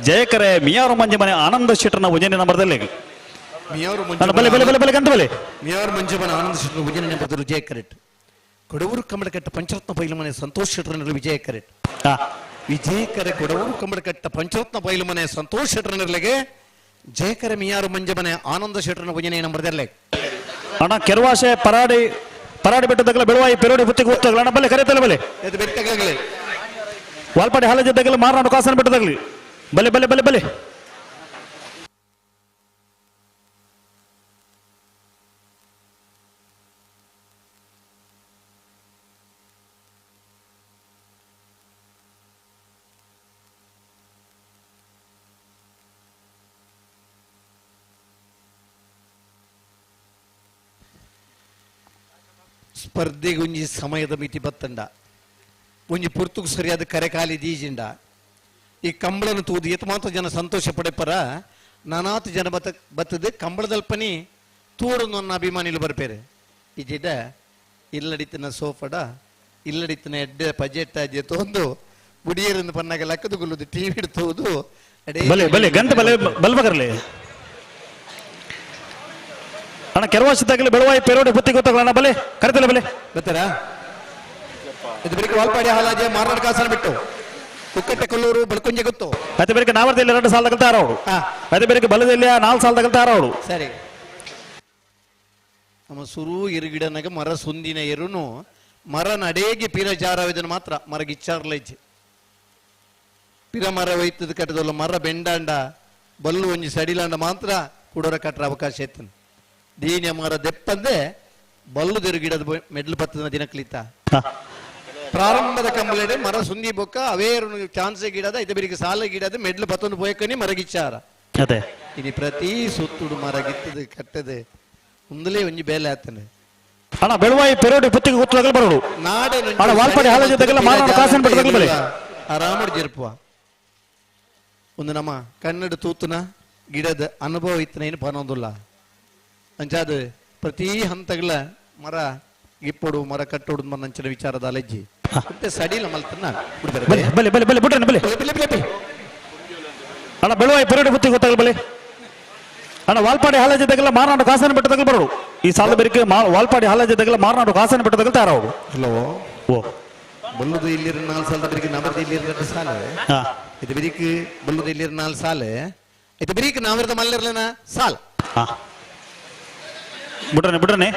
Speaker 17: ಜಯಕರೆ ಮಿಯಾರು ಮಂಜಮನೆ ಆನಂದ ಶೆಟ್ಟರ್ನ ಒಂಜಿನ ನಂಬರ್ದಲ್ಲಿ ಬಲೆ ಬಲೆ ಬಲೆ ಬಲೆ ಗಂಟ ಬಲೆ
Speaker 8: ಮಿಯಾರು ಮಂಜಮನ ಆನಂದ ಶೆಟ್ಟರ್ನ ಒಂಜಿನ ನಂಬರ್ದಲ್ಲೂ ಜಯಕರೇಟ್ ಕೊಡವೂರು ಕಂಬಳಕಟ್ಟ ಪಂಚರತ್ನ ಬಯಲು ಮನೆ ಸಂತೋಷ್ ಶೆಟ್ಟರ್ನೆಲ್ಲೂ ವಿಜಯಕರೇಟ್ ವಿಜಯಕರೆ ಕೊಡವೂರು ಕಂಬಳಕಟ್ಟ ಪಂಚರತ್ನ ಬಯಲು ಮನೆ ಸಂತೋಷ್ ಶೆಟ್ಟರ್ನೆಲ್ಲಿಗೆ ಜಯಕರ ಮಿಯಾರು ಮಂಜಮನೆ ಆನಂದ ಶೆಟ್ಟರ್ನ ಒಂಜನೇ ನಂಬರ್ದಲ್ಲೇ
Speaker 17: ಅಣ್ಣ ಕೆರವಾಸೆ ಪರಾಡಿ ಬೆಟ್ಟದಾಗಲ ಬೆಳವಾಯಿ ಪೆರೋಡಿ ಬುತ್ತಿಗೆ ಗೊತ್ತಾಗಲ್ಲ ಅಣ್ಣ ಬಲೆ ಕರೆತಲ್ಲ ಬಲೆ
Speaker 8: ಇದು ಬೆಟ್ಟಗಾಗಲಿ
Speaker 17: ವಾಲ್ಪಾಡಿ ಹಾಲಜದ್ದಾಗಲ ಮಾರನಾಡು ಕಾಸನ ಬೆಟ್ಟದಾಗಲಿ ಬಲೆ ಬಲೆ ಬಲೆ ಬಲೆ
Speaker 8: ಸ್ಪರ್ಧೆಗೆ ಒಂಜಿ ಸಮಯದ ಮಿತಿ ಬತ್ತಂಡ ಒಂಜಿ ಪುರ್ತುಗ್ ಸರಿಯಾದ ಕರೆ ಕಾಲಿ ದೀಜಿಂಡ ಈ ಕಂಬಳನ ತೂದು ಎತ್ ಮಾತ್ರ ಜನ ಸಂತೋಷ ಪಡೆಪರ ನಾನಾತು ಜನ ಬತ್ತದ ಕಂಬಳದಲ್ಪನಿ ತೂಡು ನನ್ನ ಅಭಿಮಾನಿಲು ಬರ್ಪೇರೆ ಈ ಜಿಡ್ಡ ಇಲ್ಲಡಿತ್ತಿನ ಸೋಫಡ ಇಲ್ಲಡಿತ್ತಿನ ಎಡ್ಡೆ ಪಜೆಟ್ಟ ಜೊತೊಂದು ಬುಡಿಯರಿಂದ ಪನ್ನಾಗ ಲಕ್ಕದು ಗುಲ್ಲುದು ಟಿವಿ ಇಡ್ತೋದು
Speaker 17: ಬಲೆ ಬಲೆ ಗಂಟ ಬಲೆ ಬಲ್ಬಗರ್ಲೆ ಅಣ್ಣ ಕೆರವಾಸದಾಗಲಿ ಬೆಳವಾಯಿ ಪೆರೋಡಿ ಬುತ್ತಿ ಗೊತ್ತಾಗಲ್ಲ ಬಲೆ ಕರೆತಲ್ಲ ಬಲೆ
Speaker 8: ಗೊತ್ತಾರ ಇದು ಬೆಳಿಗ್ಗೆ ವಾಲ್ಪಾಡಿ ಹಾಲಾಜೆ ಮಾರನಾಡು ಕಾಸನ ಬಿಟ್ಟು ಕುಕ್ಕಟ್ಟೆ ಕೊಲ್ಲೂರು ಬಳ್ಕೊಂಜೆ ಗೊತ್ತು
Speaker 17: ಅದೇ ಬೇರೆ ನಾವರದಲ್ಲಿ 2 ಸಾಲ ತಗಲ್ತಾರ ಅವಳು ಅದೇ ಬೇರೆ ಬಲದಲ್ಲಿ 4 ಸಾಲ ತಗಲ್ತಾರ ಅವಳು
Speaker 8: ಸರಿ ನಮ್ಮ ಸುರು ಇರುಗಿಡನಾಗ ಮರ ಸುಂದಿನ ಎರುನು ಮರ ನಡೆಗೆ ಪಿರ ಜಾರವಿದನು ಮಾತ್ರ ಮರ ಗಿಚ್ಚಾರ್ಲೈಜ್ ಪಿರ ಮರ ಒಯ್ತದ ಕಟ್ಟದಲ್ಲ ಮರ ಬೆಂಡಾಂಡ ಬಲ್ಲು ಒಂಜಿ ಸಡಿಲಾಂಡ ಮಾತ್ರ ಕುಡೋರ ಕಟ್ಟರ ಅವಕಾಶ ಇತ್ತು ದೀನಿ ಅಮರ ದೆಪ್ಪಂದೆ ಬಲ್ಲುದಿರು ಗಿಡದ ಮೆಡ್ಲು ಪತ್ತದ ದಿನ ಕಲಿತ ಪ್ರಾರಂಭದ ಕಂಬಳಡೆ ಮರ ಸುಂದಿ ಬೊಕ್ಕ ಅವೇರು ಚಾನ್ಸೆ ಗಿಡದ ಇದು ಬಿರಿಗೆ ಸಾಲ ಗಿಡದ ಮೆಡ್ಲು ಪತ್ತೊಂದು ಪೋಯಕನಿ ಮರಗಿಚ್ಚಾರ
Speaker 17: ಅದೇ
Speaker 8: ಇನಿ ಪ್ರತಿ ಸುತ್ತುಡು ಮರ ಗಿತ್ತದು ಕಟ್ಟದೆ ಮುಂದಲೇ ಒಂಜಿ ಬೇಲೆ ಆತನೆ
Speaker 17: ಅಣ್ಣ ಬೆಳವಾಯಿ ಪೆರೋಡಿ ಪುತ್ತಿಗೆ ಗೊತ್ತಾಗಲ್ಲ ಬರೋಡು
Speaker 8: ನಾಡೆ
Speaker 17: ಅಣ್ಣ ವಾಲ್ಪಾಡಿ ಹಾಲ ಜೊತೆಗೆಲ್ಲ ಮಾರಾಟ ಕಾಸನ್ ಬಿಟ್ಟದಾಗಲ್ಲ ಬಲೆ
Speaker 8: ಆರಾಮಡ್ ಜರ್ಪುವ ಒಂದು ನಮ್ಮ ಕನ್ನಡ ತೂತನ ಗಿಡದ ಅನುಭವ ಇತ್ತನ ಏನು ಪನೊಂದುಲ್ಲ ಅಂಚಾದ ಪ್ರತಿ ಹಂತಗಳ ಮರ ಗಿಪ್ಪೊಡು ಮರ ಕಟ್ಟೋಡು ಮನ್ನಂಚಿನ ವಿಚಾರದ ಅಲೆಜ್ಜಿ ಮತ್ತೆ ಸಡಿಲ ಮಲ್ತನ
Speaker 17: ಬಲೆ ಬಲೆ ಬಲೆ ಬಲೆ ಬಿಟ್ರೆ ಬಲೆ ಅಣ್ಣ ಬೆಳವಾಯಿ ಪೆರೋಡಿ ಪುತ್ತಿಗೆ ಗೊತ್ತಾಗಲ್ಲ ಬಲೆ ಅಣ್ಣ ವಾಲ್ಪಾಡಿ ಹಾಲ ಜೊತೆಗೆಲ್ಲ ಮಾರನಾಡು ಕಾಸನ ಬೆಟ್ಟದಾಗಲ್ಲ ಬರೋಡು ಈ ಸಾಲ ಬೇರಿಕೆ ವಾಲ್ಪಾಡಿ ಹಾಲ ಜೊತೆಗೆಲ್ಲ ಮಾರನಾಡು ಕಾಸನ ಬೆಟ್ಟದಾಗಲ್ಲ ತಯಾರಾಗೋದು
Speaker 8: ಹಲೋ
Speaker 17: ಓ
Speaker 8: ಬಲ್ಲುದು ಇಲ್ಲಿರ 4 ಸಾಲದ ಬಿರಿಗೆ ನವರದ ಇಲ್ಲಿರ ಸಾಲ ಇದು ಬಿರಿಕ್ ಬಲ್ಲುದು ಇಲ್ಲಿರ 4 ಸಾಲ ಇದು ಬಿರಿಕ್ ನವರದ ಮಲ್ಲಿರಲನ ಸಾಲ
Speaker 17: ಬಿಟ್ರನೆ ಬಿಟ್ರನೆ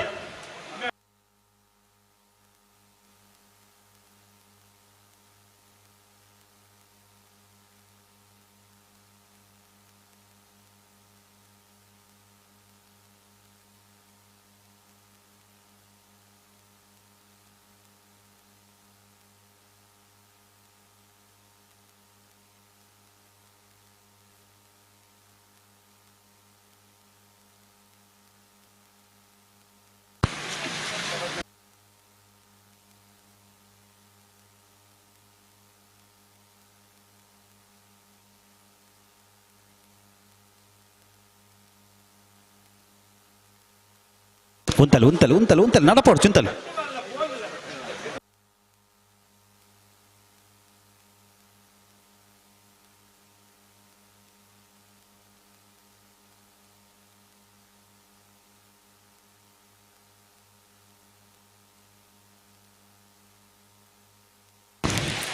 Speaker 17: ಉಂತಲು ನಡಪೋಡು ಚಿಂತಲು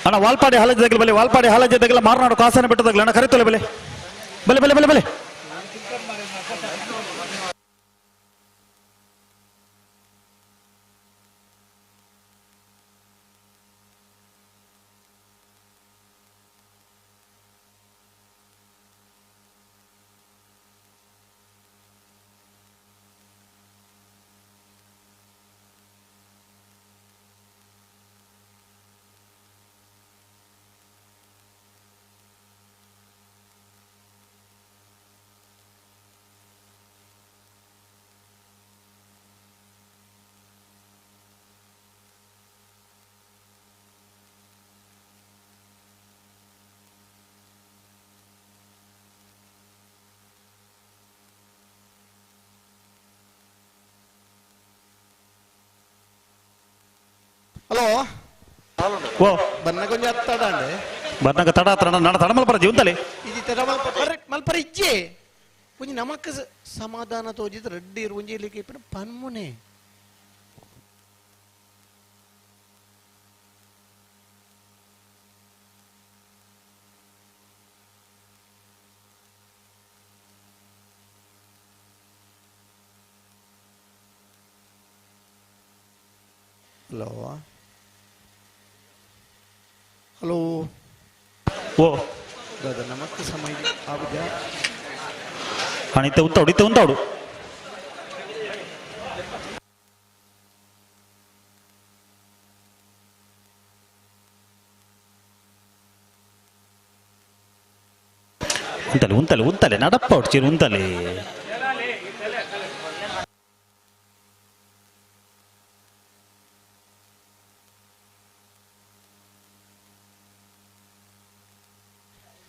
Speaker 17: ಅಣ್ಣ ವಾಲ್ಪಾಡಿ ಹಾಲ ಜೊತೆಗೆ ಬಲೆ ವಾಲ್ಪಾಡಿ ಹಾಲ ಜೊತೆಗೆಲ್ಲ ಮಾರನಾಡು ಕಾಸನ ಬೆಟ್ಟದಾಗಲ್ಲ ಅಣ್ಣ ಕರಿತೊಲೆ ಬಲೆ ಬಲೆ ಬಲೆ ಬಲೆ ಬಲೆ
Speaker 8: ಹಲೋ
Speaker 17: ಓ
Speaker 8: ಬನ್ನ ಕೊಂಚ ತಡಾಂಡೆ
Speaker 17: ಬನ್ನಗ ತಡ ನಡ ತಡಮಲ್ಪರ ಜೀವಂತಲೆ
Speaker 8: ఇది మల్పర ఇచ్చే కొంచెం నమక సమాధాన తోజిత రెడ్డి రుంజీలికి ఇప్పుడు పన్మునే హలో హలో
Speaker 17: ಓ
Speaker 8: ನಮಕ್ಕೆ ಸಮಯ ಆಗುದ
Speaker 17: ಅಣ್ಣ ಇತ್ತ ಉಂತಾಡು ಉಂತಲೆ ನಡಪ್ಪ ಹೊಡ್ಚೀರು ಉಂತಲೆ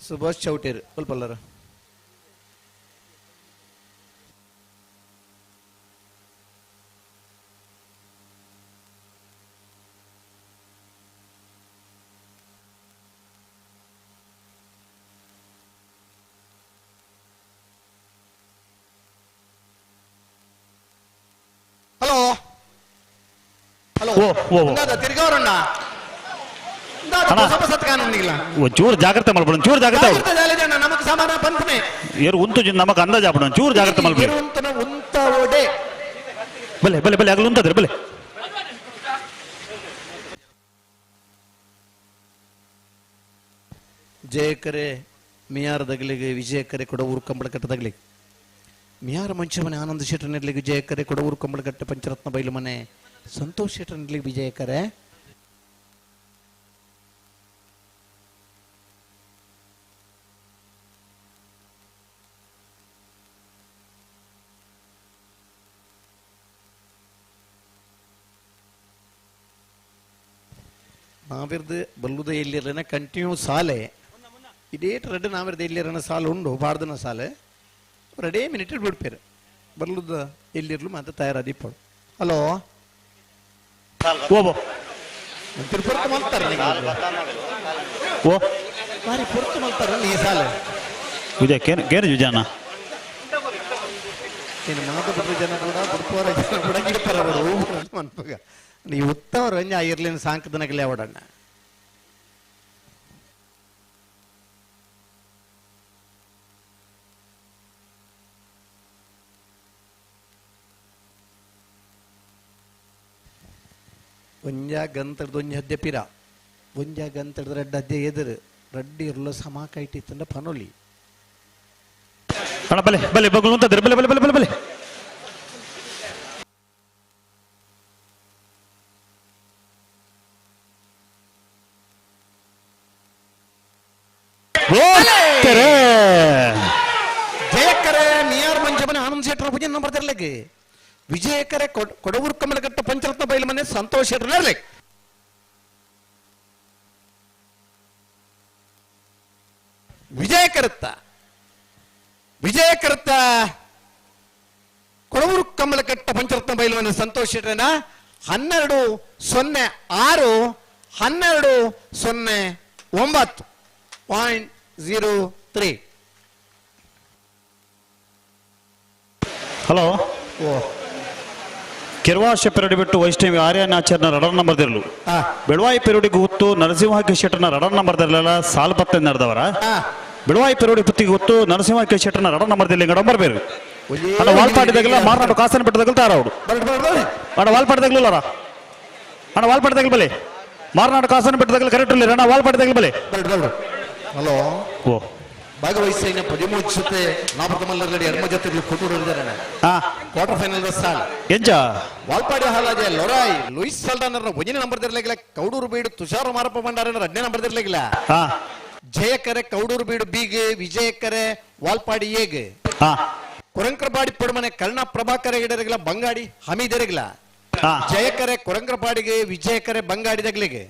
Speaker 8: ಸುಭಾಷ್ ಚೌಟೇರ್ ಪಲ್ಪಲ್ಲರ ಹಲೋ ಹಲೋ ತಿರ್ಗವರಣ್ಣ
Speaker 17: ಚೂರು ಜಾಗ್ರತೆ ಮಾಡ್ಬಿಡ ಚೂರು ಜಾಗ್ರತೆ
Speaker 8: ನಮಕ್ ಸಮಾನ ಪಂಪನೆ
Speaker 17: ಏರು ಉಂತು ನಮಕ್ ಅಂದಾಜ್ ಆಗ್ಬಿಡ ಚೂರು ಜಾಗ್ರತೆ ಮಾಡ್ಬಿಡ ಬಲೆ ಬಲೆ ಬಲೆ ಆಗಲು ಉಂತದ್ರಿ ಬಲೆ
Speaker 8: ಜಯಕರೆ ಮಿಯಾರ ದಗಲಿಗೆ ವಿಜಯಕರೆ ಕೂಡ ಊರು ಕಂಬಳ ಕಟ್ಟ ತಗಲಿಗೆ
Speaker 3: ಮಿಯಾರ ಮಂಚಮನೆ ಆನಂದ ಶೆಟ್ಟರ್ ನೆಡ್ಲಿಗೆ ವಿಜಯಕರೆ ಕೊಡವೂರು ಕಂಬಳಗಟ್ಟೆ ಪಂಚರತ್ನ ಬೈಲು ಮನೆ ಸಂತೋಷ್ ಶೆಟ್ಟರ್ ನೆಡ್ಲಿಗೆ ವಿಜಯಕರೆ ನಾವಿರ್ದು ಬಲ್ಲುದ ಎಲ್ಲಿರನ ಕಂಟಿನ್ಯೂ ಸಾಲೆ ಇಡೇಟ್ ರೆಡ್ ನಾವಿರ್ದು ಎಲ್ಲಿರನ ಸಾಲು ಉಂಡು ಬಾರ್ದನ ಸಾಲೆ ರೆಡೇ ಮಿನಿಟ್ ಬಿಡ್ಪೇರು ಬಲ್ಲುದ ಎಲ್ಲಿರ್ಲು ಮತ್ತೆ ತಯಾರಾದಿಪ್ಪಳು ಹಲೋ ತಿರುಪುರಕ್ಕೆ ಮಲ್ತಾರೆ
Speaker 17: ಓ
Speaker 3: ಬಾರಿ ಪುರಕ್ಕೆ ಮಲ್ತಾರ ನೀ ಸಾಲೆ
Speaker 17: ವಿಜಯ್ ಕೇನು ವಿಜಯನ
Speaker 3: ಏನು ಮಾತು ಜನ ಕೂಡ ಬುಡ್ಪೋರ ಜನ ಕೂಡ ಗಿಡಪರ ಮನ್ಪಗ ನೀ ಉತ್ತವರ ಇರ್ಲಿನ ಸಾಂಕದನಗಲೇ ಅವಡಣ್ಣ ಒಂಜ ಗಂತಡ್ದು ಒಂಜ ಹದ್ದೆ ಪಿರ ಒಂಜ ಗಂತಡ್ದು ರೆಡ್ ಹದ್ದೆ ಎದುರು ರಡ್ಡಿ ಇರಲು ಸಮ ಕೈಟಿತ್ತಂಡ ಪನೊಲಿ
Speaker 17: ಬಲೆ ಬಲೆ ಬಗಳು ಅಂತ ಬಲೆ ಬಲೆ ಬಲೆ ಬಲೆ ಬಲೆ
Speaker 3: ಜಯಕರೆ ಮಿಯಾರ್ ಮಂಜಮನೆ ಆನಂದ್ ಶೆಟ್ಟರ್ ಭುಜನ್ ನಂಬರ್ ತರಲೆಗೆ ವಿಜಯಕರೆ ಕೊಡವೂರು ಕಮಲಗಟ್ಟ ಪಂಚರತ್ನ ಬೈಲು ಮನೆ ಸಂತೋಷ್ ಶೆಟ್ಟರ್ ನರ್ಲೆಗ್ ವಿಜಯಕರತ್ತ ಕೊಡವೂರು ಕಮಲಗಟ್ಟ ಪಂಚರತ್ನ ಬೈಲು ಮನೆ ಸಂತೋಷ್ ಶೆಟ್ಟರ್ನ 12-6-12-09.03
Speaker 17: ಹಲೋ ಕೆರವಾಶ ಪೆರಡಿ ಬಿಟ್ಟು ವೈಷ್ಣವಿ ಆರ್ಯನಾಚಾರ್ಯನ ರಡರ್ ನಂಬರ್ ದಿರಲು ಬೆಳವಾಯಿ ಪೆರಡಿಗೆ ಹೊತ್ತು ನರಸಿಂಹ ಶೆಟ್ಟರ್ನ ರಡರ್ ನಂಬರ್ ದಿರಲಿಲ್ಲ ಸಾಲು ಪತ್ತೆ ನಡೆದವರ ಬೆಳವಾಯಿ ಪೆರಡಿ ಪುತ್ತಿಗೆ ಹೊತ್ತು ನರಸಿಂಹ ಶೆಟ್ಟರ್ನ ರಡರ್ ನಂಬರ್ ದಿರಲಿ ನಂಬರ್ ಬೇರೆ ಅಣ್ಣ ವಾಲ್ಪಾಡಿದಾಗಲ್ಲ ಮಾರ್ನಾಡು ಕಾಸನ ಬಿಟ್ಟದಾಗಲ್ ತಾರವಡು ಅಣ್ಣ ವಾಲ್ಪಾಡಿದಾಗಲ್ಲ ಅಣ್ಣ ವಾಲ್ಪಾಡಿದಾಗಲ್ ಬಲೆ ಮಾರ್ನಾಡು ಕಾಸನ ಬಿಟ್ಟದಾಗಲ್ ಕರೆಕ್ಟ್ ಇಲ್ಲ ಅಣ್ಣ ವಾಲ್ಪಾಡಿದಾಗಲ್ ಬಲೆ
Speaker 3: ಹಲೋ
Speaker 17: ಓ
Speaker 3: ಭಾಗವಹಿಸಿನ 13 ಜೊತೆ ನಾಪಕಮಲ್ಲರಲ್ಲಿ ಎರ್ಮ ಜೊತೆಗಳು ಕೊಟ್ಟೂರಿದ್ದಾರೆ ಕ್ವಾರ್ಟರ್ ಫೈನಲ್ ಸಾಲ್
Speaker 17: ಎಂಜ
Speaker 3: ವಾಲ್ಪಾಡಿ ಹಾಲಾಜೆ ಲೊರಾಯ್ ಲೂಯಿಸ್ ಸಾಲ್ಡಾನರ ಒಂಜನೇ ನಂಬರ್ ದಿರಲಿಲ್ಲ ಕೌಡೂರು ಬೀಡು ತುಷಾರ ಮಾರಪ್ಪ ಭಂಡಾರನ 2ನೇ ನಂಬರ್ ದಿರಲಿಲ್ಲ ಜಯಕರೆ ಕೌಡೂರು ಬೀಡು ಬೀಗ್ ವಿಜಯಕರೆ ವಾಲ್ಪಾಡಿ ಏಗ್ ಕೊರಂಕರಪಾಡಿ ಪೊಡಮನೆ ಕರ್ಣ ಪ್ರಭಾಕರ ಗಿಡರಿಗಿಲ್ಲ ಬಂಗಾಡಿ ಹಮೀದರಿಗಿಲ್ಲ ಜಯಕರೆ ಕೊರಂಕರಪಾಡಿಗೆ ವಿಜಯಕರೆ ಬಂಗಾಡಿದಗ್ಲಿಗೆ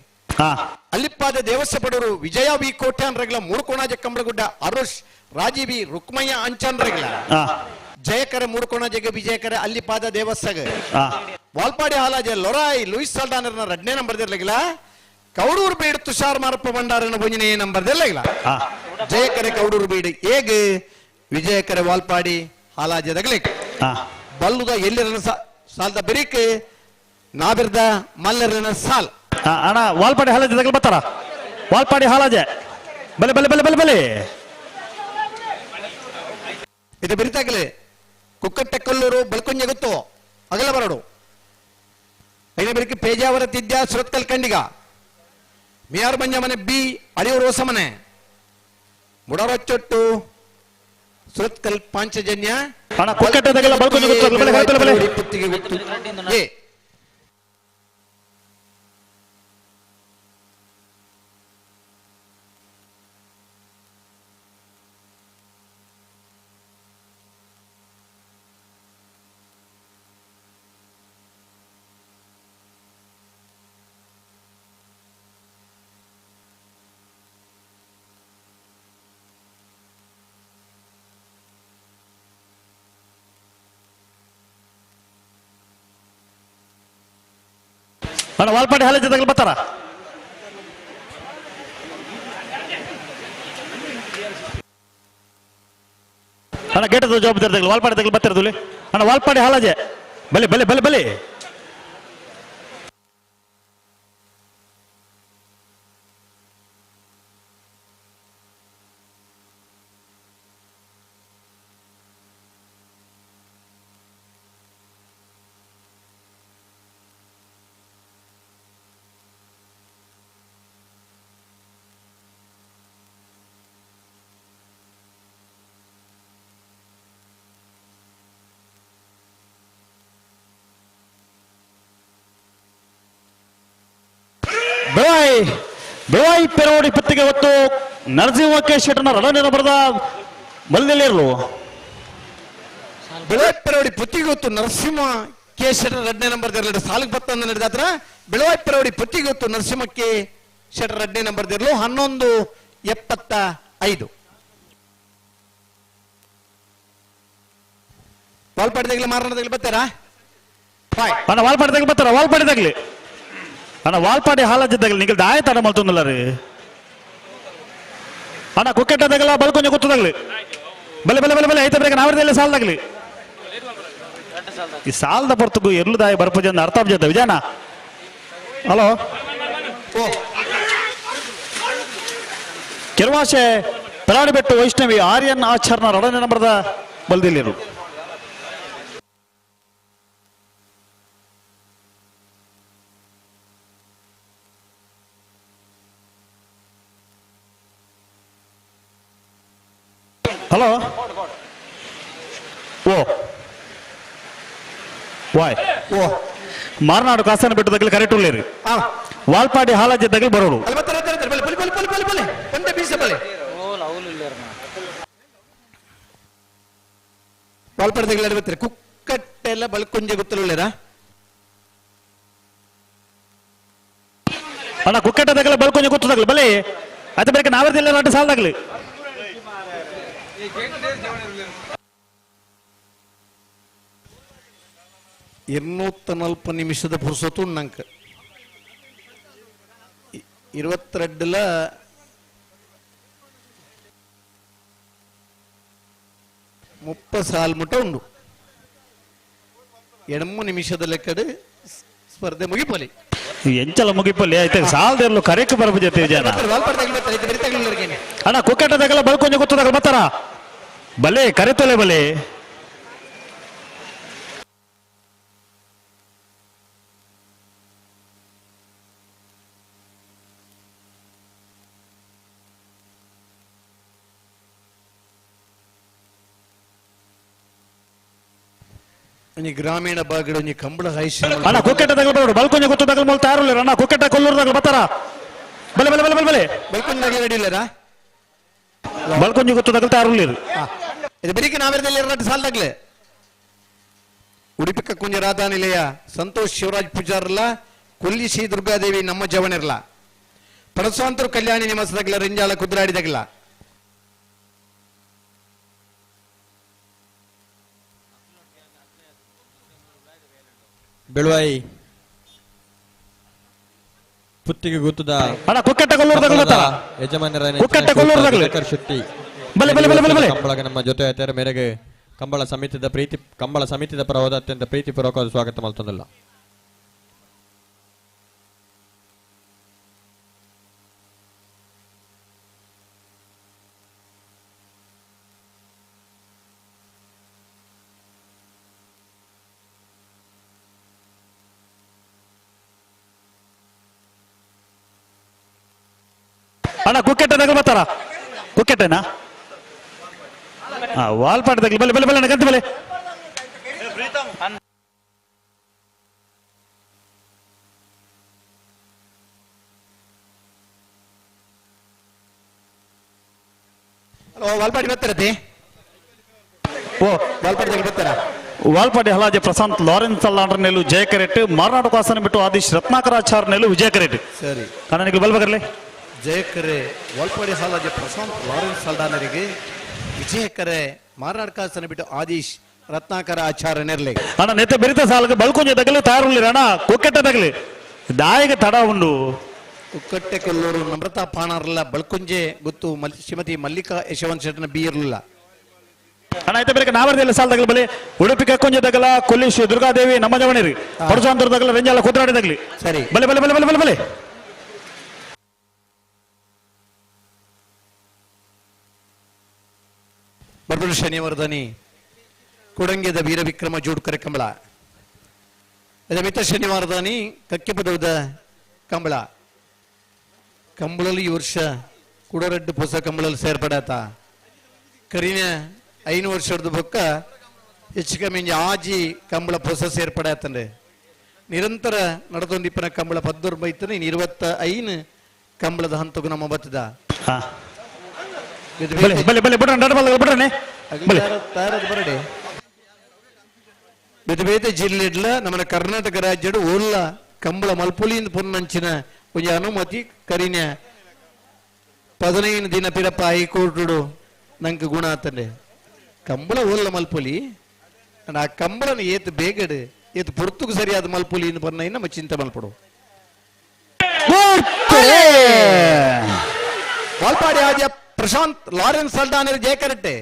Speaker 3: ಅಲ್ಲಿಪ್ಪಾದ ದೇವಸ್ಯ ಪಡೋರು ವಿಜಯ ವಿ ಕೋಟ್ಯಾನ್ ರಗಲ ಮೂಡುಕೋಣಾಜ ಕಂಬಳಗುಡ್ಡ ಅರುಷ್ ರಾಜೀವಿ ರುಕ್ಮಯ್ಯ ಅಂಚಾನ್ ರಗಲ ಜಯಕರೆ ಮೂಡುಕೋಣಾಜಗೆ ವಿಜಯಕರೆ ಅಲ್ಲಿಪಾದ ದೇವಸ್ಸಗ ವಾಲ್ಪಾಡಿ ಹಾಲಾಜೆ ಲೊರಾಯ್ ಲೂಯಿಸ್ ಸಾಲ್ಡಾನರ್ನ 2ನೇ ನಂಬರ್ ದಿರಲಿಲ್ಲ ಕೌಡೂರು ಬೀಡು ತುಷಾರ್ ಮಾರಪ್ಪ ಭಂಡಾರನ 1ನೇ ನಂಬರ್ ದಿರಲಿಲ್ಲ ಜಯಕರೆ ಕೌಡೂರು ಬೀಡು ಏಗ್ ವಿಜಯಕರೆ ವಾಲ್ಪಾಡಿ ಹಾಲಾಜದಗ್ಲಿಕ್ ಬಲ್ಲುದ ಎಲ್ಲಿರನ ಸಾಲ್ದ ಬೆರಿಕ್ ನಾಬಿರ್ದ ಮಲ್ಲರಿನ ಸಾಲ್
Speaker 17: ಅಣ್ಣ ವಾಲ್ಪಾಡಿ ಹಾಲಾಜೆ ತಗಲ್ ಬರ್ತಾರ ವಾಲ್ಪಾಡಿ ಹಾಲಾಜೆ ಬಲೆ ಬಲೆ ಬಲೆ ಬಲೆ ಬಲೆ
Speaker 3: ಇದು ಬೆರಿತಾಗಲಿ ಕುಕ್ಕಟ್ಟೆ ಕೊಲ್ಲೂರು ಬಲ್ಕೊಂಜೆ ಗೊತ್ತು ಅಗಲ ಬರಡು ಐನ ಬೆರಿಕೆ ಪೇಜಾವರ ತಿದ್ಯ ಸುರತ್ಕಲ್ ಕಂಡಿಗ ಮಿಯಾರ್ ಮಂಜ ಮನೆ ಬಿ ಅಳಿಯೂರು ಹೊಸ ಮನೆ ಮುಡರೊಚ್ಚೊಟ್ಟು ಸುರತ್ಕಲ್ ಪಾಂಚಜನ್ಯ
Speaker 17: ಅಣ್ಣ ಕುಕ್ಕಟ್ಟೆ ತಗಲ ಬಲ್ಕೊಂಜೆ ಗೊತ್ತು ಬಲೆ ಬಲೆ ಬಲೆ
Speaker 3: ಪುತ್ತಿಗೆ ಗೊತ್ತು ಏ
Speaker 17: ಅಣ್ಣ ವಾಲ್ಪಾಡಿ ಹಾಲಾಜೆ ತಗಲ್ ಬರ್ತಾರ ಅಣ್ಣ ಗೇಟದ ಜವಾಬ್ದಾರಿ ತಗಲ್ ವಾಲ್ಪಾಡಿ ತಗಲ್ ಬರ್ತಿರೋದು ಅಣ್ಣ ವಾಲ್ಪಾಡಿ ಹಾಲಾಜೆ ಬಲೆ ಬಲೆ ಬಲೆ ಬಲೆ ಬೆಳವಾಯಿ ಪೆರೋಡಿ ಪತ್ತಿಗೆ ಹೊತ್ತು ನರಸಿಂಹಕ್ಕೆ ಶೆಟ್ಟನ ರಣನಿರ ಬರೆದ ಬಲ್ದಲ್ಲಿರಲು
Speaker 3: ಬೆಳವಾಯಿ ಪುತ್ತಿಗೆ ಹೊತ್ತು ನರಸಿಂಹ ಕೆ ಶೆಟ್ಟರ್ 2ನೇ ನಂಬರ್ ಎರಡು ಸಾಲಿಗೆ ಬತ್ತಂದು ನಡೆದಾತ್ರ ಬೆಳವಾಯಿ ಪೆರೋಡಿ ಪುತ್ತಿಗೆ ಹೊತ್ತು ನರಸಿಂಹ ಕೆ ಶೆಟ್ಟರ್ 2ನೇ ನಂಬರ್ ಇರಲು 11:75. ವಾಲ್ಪಾಡಿದಾಗಲಿ ಮಾರಣದಾಗಲಿ ಬರ್ತಾರಾ
Speaker 17: ಅಣ್ಣ ವಾಲ್ಪಾಡಿದಾಗಲಿ ಬರ್ತಾರ ವಾಲ್ಪಾಡಿದಾಗಲಿ ಅಣ್ಣ ವಾಲ್ಪಾಡಿ ಹಾಲಜ್ಜದಾಗಲಿ ನಿಗಲ್ ದಾಯ ತಡ ಮಲ್ತೊಂದಲ್ಲ ರೀ ಅಣ್ಣ ಕುಕ್ಕೆಟ್ಟದಾಗಲ್ಲ ಬಲ್ಕೊಂಜ ಗೊತ್ತದಾಗಲಿ ಬಲೆ ಬಲೆ ಬಲೆ ಬಲೆ ಐತೆ ಬೇಗ ನಾವರದಲ್ಲಿ ಸಾಲದಾಗಲಿ ಈ ಸಾಲದ ಹೊರತುಗು ಎರ್ಲು ದಾಯ ಬರ್ಪಜ ಅಂದ ಅರ್ಥ ಜೊತೆ ವಿಜಯನ ಹಲೋ ಕೆರವಾಶೆ ಪೆರಾಡಿಬೆಟ್ಟು ವೈಷ್ಣವಿ ಆರ್ಯನ್ ಆಚಾರ್ನ ರಡನೆ ನಂಬರ್ದ ಬಲ್ದಿಲ್ಲಿರು ಹಲೋ ಓ ವಾಯ್
Speaker 3: ಓ
Speaker 17: ಮಾರ್ನಾಡು ಕಾಸನ ಬೆಟ್ಟದಾಗಲಿ ಕರೆಕ್ಟ್ ಉಳ್ಳೇರಿ ವಾಲ್ಪಾಡಿ ಹಾಲಜ್ಜದಾಗಲಿ ಬರೋರು
Speaker 3: ವಾಲ್ಪಾಡಿದಾಗಲಿ ಬರ್ತಾರೆ ಕುಕ್ಕಟ್ಟೆಲ್ಲ ಬಲ್ಕೊಂಜೆ ಗೊತ್ತಲ್ಲ
Speaker 17: ಅಣ್ಣ ಕುಕ್ಕಟ್ಟದಾಗಲ್ಲ ಬಲ್ಕೊಂಜೆ ಗೊತ್ತದಾಗಲಿ ಬಲೆ ಅದ ಬೇರೆ ನಾವರದಿಲ್ಲ ನಾಟ ಸಾಲದಾಗಲಿ
Speaker 3: 240 ನಿಮಿಷದ ಪುರ್ಸೊತ್ತು ನಂಕ 22 30 ಸಾಲ್ ಮುಟ್ಟ ಉಂಡು 2 ನಿಮಿಷದ ಲೆಕ್ಕದ ಸ್ಪರ್ಧೆ ಮುಗಿಪಲಿ
Speaker 17: ಎಂಚಲ ಮುಗಿಪಲ್ಲಿ ಆಯ್ತು ಸಾಲದಿರ್ಲು ಕರೆಕ್ಟ್ ಬರ್ಬಜತೆ ಜನ ಅಣ್ಣ ಕುಕ್ಕಟ್ಟದಾಗಲ್ಲ ಬಲ್ಕೊಂಜೆ ಗೊತ್ತದಾಗಲ್ಲ ಬರ್ತಾರ ಬಲೆ ಕರೆತಲೆ ಬಲೆ
Speaker 3: ಗ್ರಾಮೀಣ ಭಾಗದ ಕಂಬಳ
Speaker 17: ಅಣ್ಣ ಕುಕ್ಕಟ್ಟದಾಗಲ್ಲ ಬರೋಡು ಬಲ್ಕೊಂಜೆ ಗೊತ್ತದಾಗಲ್ಲ ಮೊಲ್ ತಾರಲ್ಲ ಅಣ್ಣ ಕುಕ್ಕಟ್ಟ ಕೊಲ್ಲೂರದಾಗಲ್ಲ ಬರ್ತಾರ ಬಲೆ ಬಲೆ ಬಲೆ ಬಲೆ ಬಲೆ
Speaker 3: ಬಲ್ಕೊಂಜಾಗ ನಡಿಲ್ಲರ
Speaker 17: ಬಲ್ಕೊಂಜೆ ಗೊತ್ತದಾಗಲ್ಲ ತಾರಲ್ಲ
Speaker 3: ಇದು ಬರೀಕೆ ನಾವೇರದಲ್ಲಿ ಎರಡು ಸಾಲದಾಗ್ಲೆ ಉಡುಪಿ ಕುಂಜ ರಾಧಾ ನಿಲಯ ಸಂತೋಷ್ ಶಿವರಾಜ್ ಪೂಜಾರ್ಲ ಕೊಲ್ಲಿ ಶ್ರೀ ದುರ್ಗಾದೇವಿ ನಮ್ಮ ಜವನಿರ್ಲ ಪರಸಾಂತರು ಕಲ್ಯಾಣಿ ನಿವಾಸದಾಗ್ಲ ರಿಂಜಾಳ ಕುದ್ರಾಡಿದಾಗ್ಲ
Speaker 20: ಬೆಳವಾಯಿ ಪುತ್ತಿಗೆ ಗೊತ್ತದ
Speaker 17: ಅಣ್ಣ ಕುಕ್ಕಟ್ಟ ಕೊಲ್ಲೂರದಾಗಲ್ಲ ಬರ್ತಾರ
Speaker 20: ಯಜಮಾನರ
Speaker 17: ಕುಕ್ಕಟ್ಟ ಕೊಲ್ಲೂರದಾಗಲ್ಲ
Speaker 20: ಶೆಟ್ಟಿ
Speaker 17: ಬಲೆ ಬಲೆ ಬಲೆ ಬಲೆ ಬಲೆ
Speaker 20: ಕಂಬಳಗ ನಮ್ಮ ಜೊತೆ ಆಯ್ತಾರೆ ಮೇರೆಗೆ ಕಂಬಳ ಸಮಿತಿದ ಪರವಾದ ಅತ್ಯಂತ ಪ್ರೀತಿಪೂರ್ವಕವಾದ ಸ್ವಾಗತ ಮಲ್ತೊಂದಿಲ್ಲ
Speaker 17: ಅಣ್ಣ ಕುಕ್ಕಟ್ಟದಾಗಲ್ಲ ಬರ್ತಾರ ಕುಕ್ಕಟ್ಟೆನಾ ವಾಲ್ಪಾಟದಾಗಲಿ ಬಲೆ ಬಲೆ ಬಲೆ ಗಂತ ಬಲೆ
Speaker 3: ವಾಲ್ಪಾಡಿ ಬರ್ತಾರತಿ ಓ ವಾಲ್ಪಾಡಿದಾಗಲಿ ಬರ್ತಾರ
Speaker 17: ವಾಲ್ಪಾಡಿ ಹಲಾಜೆ ಪ್ರಶಾಂತ್ ಲಾರೆನ್ಸ್ ಅಲ್ಲಾಂಡ್ರ ನೆಲ್ಲು ಜಯ ಕರೆಟ್ ಮಾರ್ನಾಡು ಕಾಸನ ಬಿಟ್ಟು ಆದಿಶ್ ರತ್ನಾಕರಾಚಾರ್ ನೆಲ್ಲು ವಿಜಯ ಕರೆಟ್
Speaker 3: ಸರಿ
Speaker 17: ಕಣ್ಣನಿಗೆ ಬಲ್ಬಗರ್ಲೆ
Speaker 3: ಜಯಕರೆ ವಾಲ್ಪಾಡಿ ಹಾಲಾಜೆ ಪ್ರಶಾಂತ್ ಲಾರೆನ್ಸ್ ಸಲ್ದಾನರಿಗೆ ವಿಜಯಕರೆ ಮಾರ್ನಾಡ್ ಕಾಸನ ಬಿಟ್ಟು ಆದೀಶ್ ರತ್ನಾಕರ ಆಚಾರ್ಯನಿರ್ಲಿ
Speaker 17: ಅಣ್ಣ ನೆತ್ತೆ ಬೆರಿತ ಸಾಲಕ್ಕೆ ಬಲ್ಕೊಂಜೆ ತಗಲಿ ತಾರುಳ್ಳಿರ ಅಣ್ಣ ಕುಕ್ಕಟ್ಟೆ ತಗಲಿ ದಾಯಿಗೆ ತಡ ಉಂಡು
Speaker 3: ಕುಕ್ಕಟ್ಟೆ ಕೊಲ್ಲೂರು ನಮ್ರತಾ ಪಾಣಾರ್ಲ ಬಳ್ಕೊಂಜೆ ಗೊತ್ತು ಶ್ರೀಮತಿ ಮಲ್ಲಿಕಾ ಯಶವಂತ್ ಶೆಟ್ಟನ ಬಿ ಇರಲಿಲ್ಲ
Speaker 17: ಅಣ್ಣ ಐತೆ ಬೇರೆ ನಾವರದಿಲ್ಲ ಸಾಲದಾಗಲಿ ಬಲೆ ಉಡುಪಿ ಕಕ್ಕೊಂಜೆ ತಗಲ ಕೊಲ್ಲಿ ಶ್ರೀ ದುರ್ಗಾದೇವಿ ನಮ್ಮ ಜವನಿರಿ ಪರಸಾಂತರದಾಗಲ ರೆಂಜಾಲ ಕುದ್ರಾಡಿದಾಗಲಿ
Speaker 3: ಸರಿ
Speaker 17: ಬಲೆ ಬಲೆ ಬಲೆ ಬಲೆ ಬಲೆ ಬಲೆ
Speaker 3: ಬರ್ಬರು ಶನಿವಾರದನಿ ಕೊಡಂಗ್ಯದ ವೀರವಿಕ್ರಮ ಜೋಡ್ಕರೆ ಕಂಬಳ ಅದ ಮಿತ ಶನಿವಾರದನಿ ಕಕ್ಕೆಪದವದ ಕಂಬಳ ಕಂಬಳಲ್ಲಿ ಈ ವರ್ಷ ಕುಡರೆಡ್ಡು ಹೊಸ ಕಂಬಳಲ್ಲಿ ಸೇರ್ಪಡಾತ ಕರಿನ 5 ವರ್ಷದ ಬೊಕ್ಕ ಹೆಚ್ಚು ಕಮ್ಮಿ ಆಜಿ ಕಂಬಳ ಹೊಸ ಸೇರ್ಪಡಾತಂದ್ರೆ
Speaker 8: ನಿರಂತರ ನಡೆದೊಂದಿಪ್ಪನ ಕಂಬಳ 14 ಬೈತನ ಇನ್ನು 25 ಕಂಬಳದ ಹಂತಗೂ ನಮ್ಮ ಬತ್ತದ ಬರಡೆ ಬೇತೆ ಜಿಲ್ಲೆಡ್ಲ ನಮ್ಮ ಕರ್ನಾಟಕ ರಾಜ್ಯಡು ಓಲ್ಲ ಕಂಬಳ ಮಲ್ಪುಲಿಯಿಂದ ಪೊನ್ನಂಚಿನ ಒಂದು ಅನುಮತಿ ಕರಿನ 15 ದಿನ ಪಿರಪ್ಪ ಹೈಕೋರ್ಟ್ ನಂಗೆ ಗುಣ ಆತಂಡೆ ಕಂಬಳ ಓಲ್ಲ ಮಲ್ಪುಲಿ ಆ ಕಂಬಳನ ಏತ್ ಬೇಗಡು ಏತ್ ಪೊರ್ತುಕು ಸರಿಯಾದ ಮಲ್ಪುಲಿ ಪನ್ನ ನಮ್ಮ ಚಿಂತೆ ಮಲ್ಪಡು ವಾಲ್ಪಾಡಿ ಆದ್ಯ ಪ್ರಶಾಂತ್ ಲಾರೆನ್ಸ್ ಸಲ್ಡಾನರ್ ಜಯಕರಟ್ಟೆ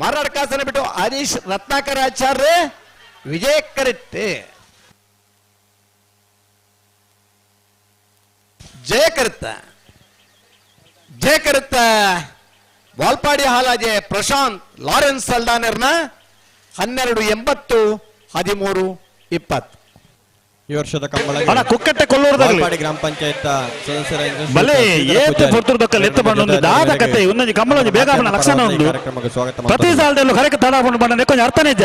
Speaker 8: ಮಾರಾಟ ಕಾಸನ ಬಿಟ್ಟು ಹರೀಶ್ ರತ್ನಾಕರ ಆಚಾರ್ಯ ವಿಜಯ ಕರಟ್ಟೆ ಜಯಕರುತ್ತ ವಾಲ್ಪಾಡಿ ಹಾಲಾಜೆ ಪ್ರಶಾಂತ್ ಲಾರೆನ್ಸ್ ಸಲ್ಡಾನರ್ನ 1280 13 20
Speaker 20: ಈ ವರ್ಷದ ಕಂಬಳ
Speaker 14: ಕುಕ್ಕಟ್ಟೆ ಕೊಲ್ಲೂರದಲ್ಲಿ
Speaker 20: ಗ್ರಾಮ ಪಂಚಾಯತ್ ಸದಸ್ಯರ
Speaker 14: ಬಲೆ ಏತು ಪೊರ್ತುರ್ದಕ್ಕಲ್ಲಿ ಎತ್ತು ಬಂದು ದಾದ ಕತೆ ಉನ್ನಜಿ ಕಂಬಳ ಬೇಗ ಲಕ್ಷಣ ಒಂದು ಪ್ರತಿ ಸಾಲದಲ್ಲೂ ಕರೆಗೆ ತಡಾಕೊಂಡು ಬಂದ ಕೊಂಚ ಅರ್ಥ ನಿಜ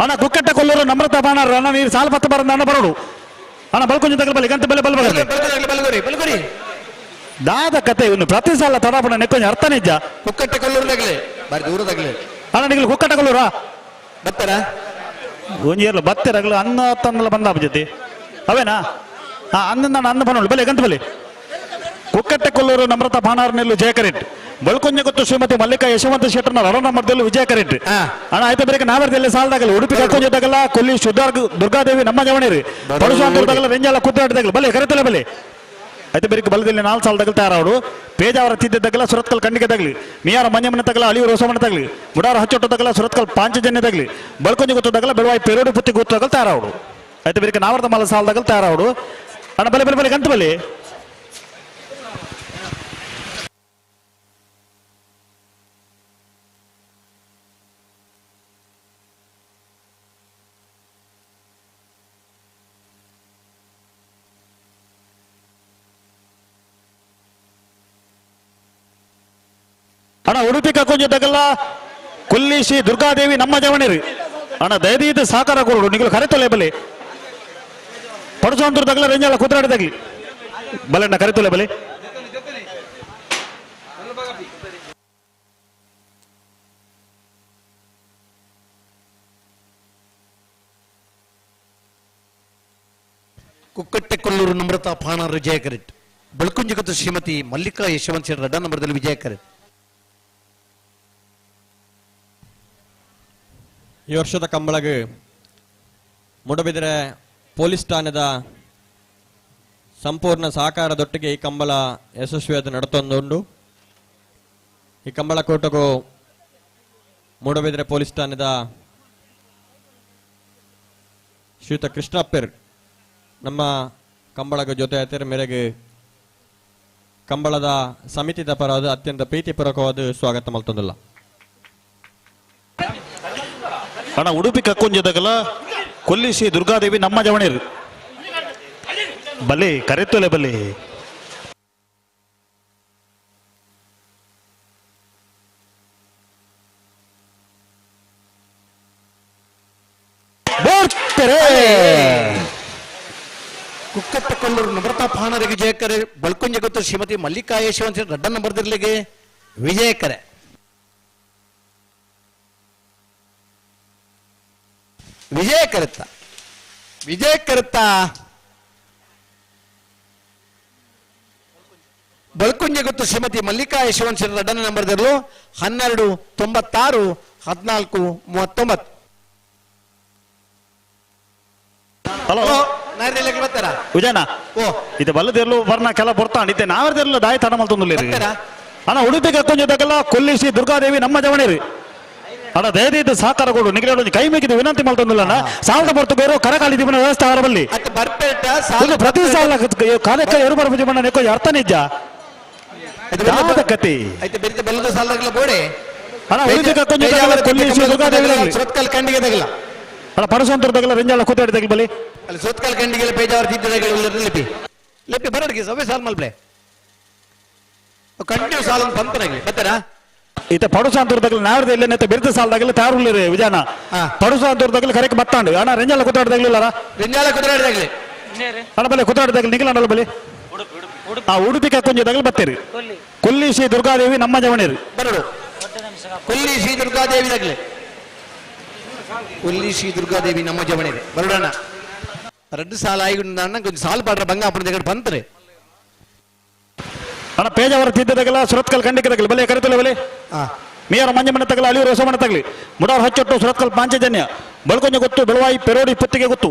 Speaker 14: ಅಣ್ಣ ಕುಕ್ಕಟ್ಟೆ ಕೊಲ್ಲೂರು ನಮ್ರತ ಬಾಣಾರ ಅಣ್ಣ ನೀರು ಸಾಲ ಪತ್ತ ಬರಂದ ಅಣ್ಣ ಬರೋಡು ಅಣ್ಣ ಬಲ್ಕೊಂಚ ತಗಲ್ ಬಲಿ ಗಂಟೆ ಬೆಲೆ ಬಲ್ಬಗಲಿ ದಾದ ಕತೆ ಇನ್ನು ಪ್ರತಿ ಸಾಲ ತಡಾಪಣ ನೆಕ್ಕೊಂಚ ಅರ್ಥ ನಿಜ
Speaker 8: ಕುಕ್ಕಟ್ಟೆ ಕೊಲ್ಲೂರದಾಗಲೇ ಬಾರಿ ದೂರದಾಗಲೇ
Speaker 14: ಅಣ್ಣ ನೀವು ಕುಕ್ಕಟ್ಟೆ ಕೊಲ್ಲೂರಾ
Speaker 8: ಬತ್ತಾರ
Speaker 14: ಒಂಜಿ ಬತ್ತೆರಗಳು ಅನ್ನ ತನ್ನೆಲ್ಲ ಬಂದ ಜೊತೆ ಅವೇನಾ ಹಾ ಅನ್ನ ಅನ್ನ ಬನ್ನೋಳು ಬಲೆ ಗಂತ ಬಲೆ ಕುಕ್ಕಟ್ಟೆ ಕೊಲ್ಲೂರು ನಮ್ರತ ಬಾಣಾರ್ನೆಲ್ಲು ಜಯಕರೆಟ್ ಬಳ್ಕೊಂಜ ಗೊತ್ತು ಶ್ರೀಮತಿ ಮಲ್ಲಿಕಾ ಯಶವಂತ ಶೆಟ್ಟರ್ನ ರಣನಂಬರದಲ್ಲೂ ವಿಜಯ ಕರೆಟ್ ಅಣ್ಣ ಆಯ್ತು ಬೇರೆ ನಾವರ್ದಲ್ಲಿ ಸಾಲದಾಗಲ್ಲ ಉಡುಪಿ ಕರ್ಕೊಂಜೋದಾಗಲ್ಲ ಕೊಲ್ಲಿ ದುರ್ಗಾದೇವಿ ನಮ್ಮ ಜವಣಿರಿ ಪರಶುರಾಂತರದಾಗಲ್ಲ ರೆಂಜಾಲ ಕುತ್ತಾಟದಾಗಲ್ಲ ಬಲೆ ಕರೆತಲೆ ಬಲೆ ಆಯ್ತು ಬೇರೆ ಬಲದಲ್ಲಿ 4 ಸಾಲದಾಗಲ್ ತಯಾರವರು ಪೇಜಾವರ ತಿದ್ದದಾಗಲ್ಲ ಸುರತ್ಕಲ್ ಕಂಡಿಗೆ ತಗಲಿ ಮಿಯಾರ ಮಂಜಮ್ಮನ ತಗಲ ಅಳಿಯೂರು ಹೊಸಮನ ತಗಲಿ ಬುಡಾರ ಹಚ್ಚೊಟ್ಟದಾಗಲ್ಲ ಸುರತ್ಕಲ್ ಪಾಂಚಜನ್ಯ ತಗಲಿ ಬಳ್ಕೊಂಜ ಗೊತ್ತದಾಗಲ್ಲ ಬೆಳವಾಯಿ ಪೆರೋಡಿ ಪುತ್ತಿ ಗೊತ್ತಾಗಲ್ ತಯಾರವರು ಆಯ್ತು ಬೇರೆ ನಾವರ್ದ ಮಾಲ ಸಾಲದಾಗಲ್ ತಯಾರವರು ಅಣ್ಣ ಬಲೆ ಬಲೆ ಬಲೆ ಗಂಟು ಬಲೆ ಅಣ್ಣ ಉಡುಪಿ ಕಕ್ಕೊಂಜದಾಗಲ್ಲ ಕೊಲ್ಲಿ ಶ್ರೀ ದುರ್ಗಾದೇವಿ ನಮ್ಮ ಜವಣಿರಿ ಅಣ್ಣ ದಯದೀತ ಸಾಕಾರ ಕೊಡು ನಿಗಳು ಕರೆತೊಲೆ ಬಲೆ ಪಡಸೋಂತರದಾಗಲ್ಲ ರೇಂಜಾಲ ಕುದುರಾಡದಾಗಲಿ ಬಲಣ್ಣ ಕರೆತೊಲೆ ಬಲೆ
Speaker 8: ಕುಕ್ಕಟ್ಟೆ ಕೊಲ್ಲೂರು ನಮ್ರತಾ ಪಾಣಾರ್ ವಿಜಯ ಕರೆಟ್ ಬಳ್ಕುಂಜಗತ್ತು ಶ್ರೀಮತಿ ಮಲ್ಲಿಕಾ ಯಶವಂತ್ ಶೆಟ್ಟರ್ 2 ನಂಬರ್ದಲ್ಲಿ ವಿಜಯ ಕರೆಟ್
Speaker 20: ಈ ವರ್ಷದ ಕಂಬಳಗೆ ಮೂಡಬಿದರೆ ಪೊಲೀಸ್ ಠಾಣೆದ ಸಂಪೂರ್ಣ ಸಹಕಾರದೊಟ್ಟಿಗೆ ಈ ಕಂಬಳ ಯಶಸ್ವಿಯಾದ ನಡತೊಂದುಂಡು ಈ ಕಂಬಳ ಕೂಟಗೂ ಮೂಡಬಿದರೆ ಪೊಲೀಸ್ ಠಾಣೆದ ಶ್ರೀಯುತ ಕೃಷ್ಣಪ್ಪರ್ ನಮ್ಮ ಕಂಬಳಗ ಜೊತೆ ಆಯ್ತಾರೆ ಮೇರೆಗೆ ಕಂಬಳದ ಸಮಿತಿದ ಪರವಾದ ಅತ್ಯಂತ ಪ್ರೀತಿಪೂರ್ವಕವಾದ ಸ್ವಾಗತ ಮಲ್ತೊಂದಿಲ್ಲ
Speaker 14: ಅಣ್ಣ ಉಡುಪಿ ಕಕ್ಕೊಂಜದಾಗಲ್ಲ ಕೊಲ್ಲಿ ಶ್ರೀ ದುರ್ಗಾದೇವಿ ನಮ್ಮ ಜವಣಿರು ಬಲೆ ಕರೆತೊಲೆ ಬಲೆ
Speaker 8: ಕುಕ್ಕಟ್ಟೆ ಕೊಲ್ಲೂರು ನಮ್ರತಾ ಪಾಣಾರ್ ವಿಜಯಕರೆ ಬಳ್ಕೊಂಜಗತ್ತು ಶ್ರೀಮತಿ ಮಲ್ಲಿಕಾ ಯಶವಂತ್ 2 ನಂಬರ್ದಲ್ಲಿಗೆ ವಿಜಯಕರೆ ವಿಜಯ ಕರುತ್ತ ಬಳ್ಕುಂಜ ಗೊತ್ತು ಶ್ರೀಮತಿ ಮಲ್ಲಿಕಾ ಯಶವಂತ್ ಶೆಟ್ಟರ್ 2 ನಂಬರ್ದಲ್ಲೂ 12 96 14 39
Speaker 14: ಹಲೋ
Speaker 8: ಬರ್ತಾರ
Speaker 14: ವಿಜಯನ ಓ ಇದು ಬಲ್ಲದೆಲ್ಲೂ ಬರ್ನ ಕೆಲ ಬರ್ತಾಂಡಿದ್ದೆ ನಾವರ್ದೆಲ್ಲ ದಾಯಿ ತಡ ಮಲ್ತೊಂದು ಅಣ್ಣ ಉಡುಪಿ ಕಕ್ಕೊಂಜದಾಗಲ್ಲ ಕೊಲ್ಲಿ ಶ್ರೀ ದುರ್ಗಾದೇವಿ ನಮ್ಮ ಜವಣಿರಿ ಅಣ್ಣ ದಯದೀತ ಸಾಕಾರ ಕೊಡು ನಿಗಡಿ ಕೈ ಮೇಕಿದ್ದು ವಿನಂತಿ ಮಾಡ್ತೊಂದಿಲ್ಲ ಸಾಲದ ಬರ್ತು ಬೇರೆ ಕರಕಾಲಿ ದಿವನ ವ್ಯವಸ್ಥೆ ಆರಬಲ್ಲಿ ಪ್ರತಿ ಸಾಲ ಕಾರ್ಯಕ್ಕೆ ಎರಡು ಬರಬಜಿ ಬಣ್ಣ ನೆಕ್ಕೋ ಅರ್ಥ ನಿಜ ಕತೆ
Speaker 8: ಬೆಲ್ಲದ ಸಾಲದಾಗಲ್ಲ ಬೋಡೆ
Speaker 14: ಅಣ್ಣ ಉಡುಪಿ ಕಕ್ಕೊಂಜದಾಗಲ್ಲ ಕೊಲ್ಲಿ ಶ್ರೀ ದುರ್ಗಾದೇವಿ
Speaker 8: ಸುರತ್ಕಲ್ ಕಂಡಿಗೆ ತಗಲ್ಲ
Speaker 14: ಅಣ್ಣ ಪರಸಂತರದಾಗಲ್ಲ ರೆಂಜಾಲ ಕೂತಾಡಿ ತಗಲಿ ಬಲಿ
Speaker 8: ಅಲ್ಲಿ ಸುರತ್ಕಲ್ ಕಂಡಿಗೆ ಪೇಜಾವರ ತಿದ್ದದಾಗಲ್ಲ ಲಿಪಿ ಲಿಪಿ ಬರಡಿಗೆ ಸವೆ ಸಾಲ್ ಮಲ್ಪ್ಲೆ ಕಂಟಿನ್ಯೂ ಸಾಲ ಪಂಪನಾಗಲಿ ಬರ್ತಾರಾ
Speaker 17: ಈತ ಪಡುಸಾಂತೂರ್ದಾಗಲು ನಾವ್ರದ ಇಲ್ಲೇನೈತೆ ಬಿರುದು ಸಾಲದಾಗಲು ತಾರುಳ್ಳಿರಿ ವಿಜಾನ ಪಡುಸಾಂತೂರ್ದಾಗಲು ಕರೆಕ್ ಬತ್ತಾಂಡು ಅಣ್ಣ ರೆಂಜಾಲ ಕುತ್ತಾಡ್ದಾಗ್ಲಿಲ್ಲಾರ
Speaker 3: ರೆಂಜಾಲ ಕುದುರಾಡ್ದಾಗ್ಲಿ
Speaker 17: ಅಣ್ಣ ಬಲೆ ಕುತ್ತಾಡ್ದಾಗ್ಲಿ ನಿಖಿಲ ಬಲೆ ಉಡುಪಿ ಕಕ್ಕೊಂಜದಾಗಲು ಬತ್ತೀರಿ ಕೊಲ್ಲಿ ಶ್ರೀ ದುರ್ಗಾದೇವಿ ನಮ್ಮ ಜವಣಿರಿ
Speaker 3: ಬರಡು ಕೊಲ್ಲಿ ಶ್ರೀ ದುರ್ಗಾದೇವಿದಾಗ್ಲಿ ಕೊಲ್ಲಿ ಶ್ರೀ ದುರ್ಗಾದೇವಿ ನಮ್ಮ ಜವಣಿರಿ ಬರಡಣ್ಣ 2 ಸಾಲ ಆಯ್ಕೊಂಡ ಕೊಂಚ ಸಾಲು ಪಾಡ್ರ ಬಂಗ ಅಪ್ಪನ దగ్గర ಬಂತ್ರಿ
Speaker 17: ಅಣ್ಣ ಪೇಜಾವರ ತಿದ್ದದಾಗಲ ಸುರತ್ಕಲ್ ಖಂಡಿಕದಾಗಲಿ ಬಲೆ ಕರೆತಲೆ ಬಲೆ ಮೇಯರ ಮಂಜಮನ ತಗಲ ಅಳಿಯೂರು ಹೊಸಮನ ತಗಲಿ ಮುಡಾರ್ ಹಚ್ಚೊಟ್ಟು ಸುರತ್ಕಲ್ ಪಾಂಚಜನ್ಯ ಬಳ್ಕೊಂಜ ಗೊತ್ತು ಬೆಳವಾಯಿ ಪೆರೋಡಿ ಪುತ್ತಿಗೆ ಗೊತ್ತು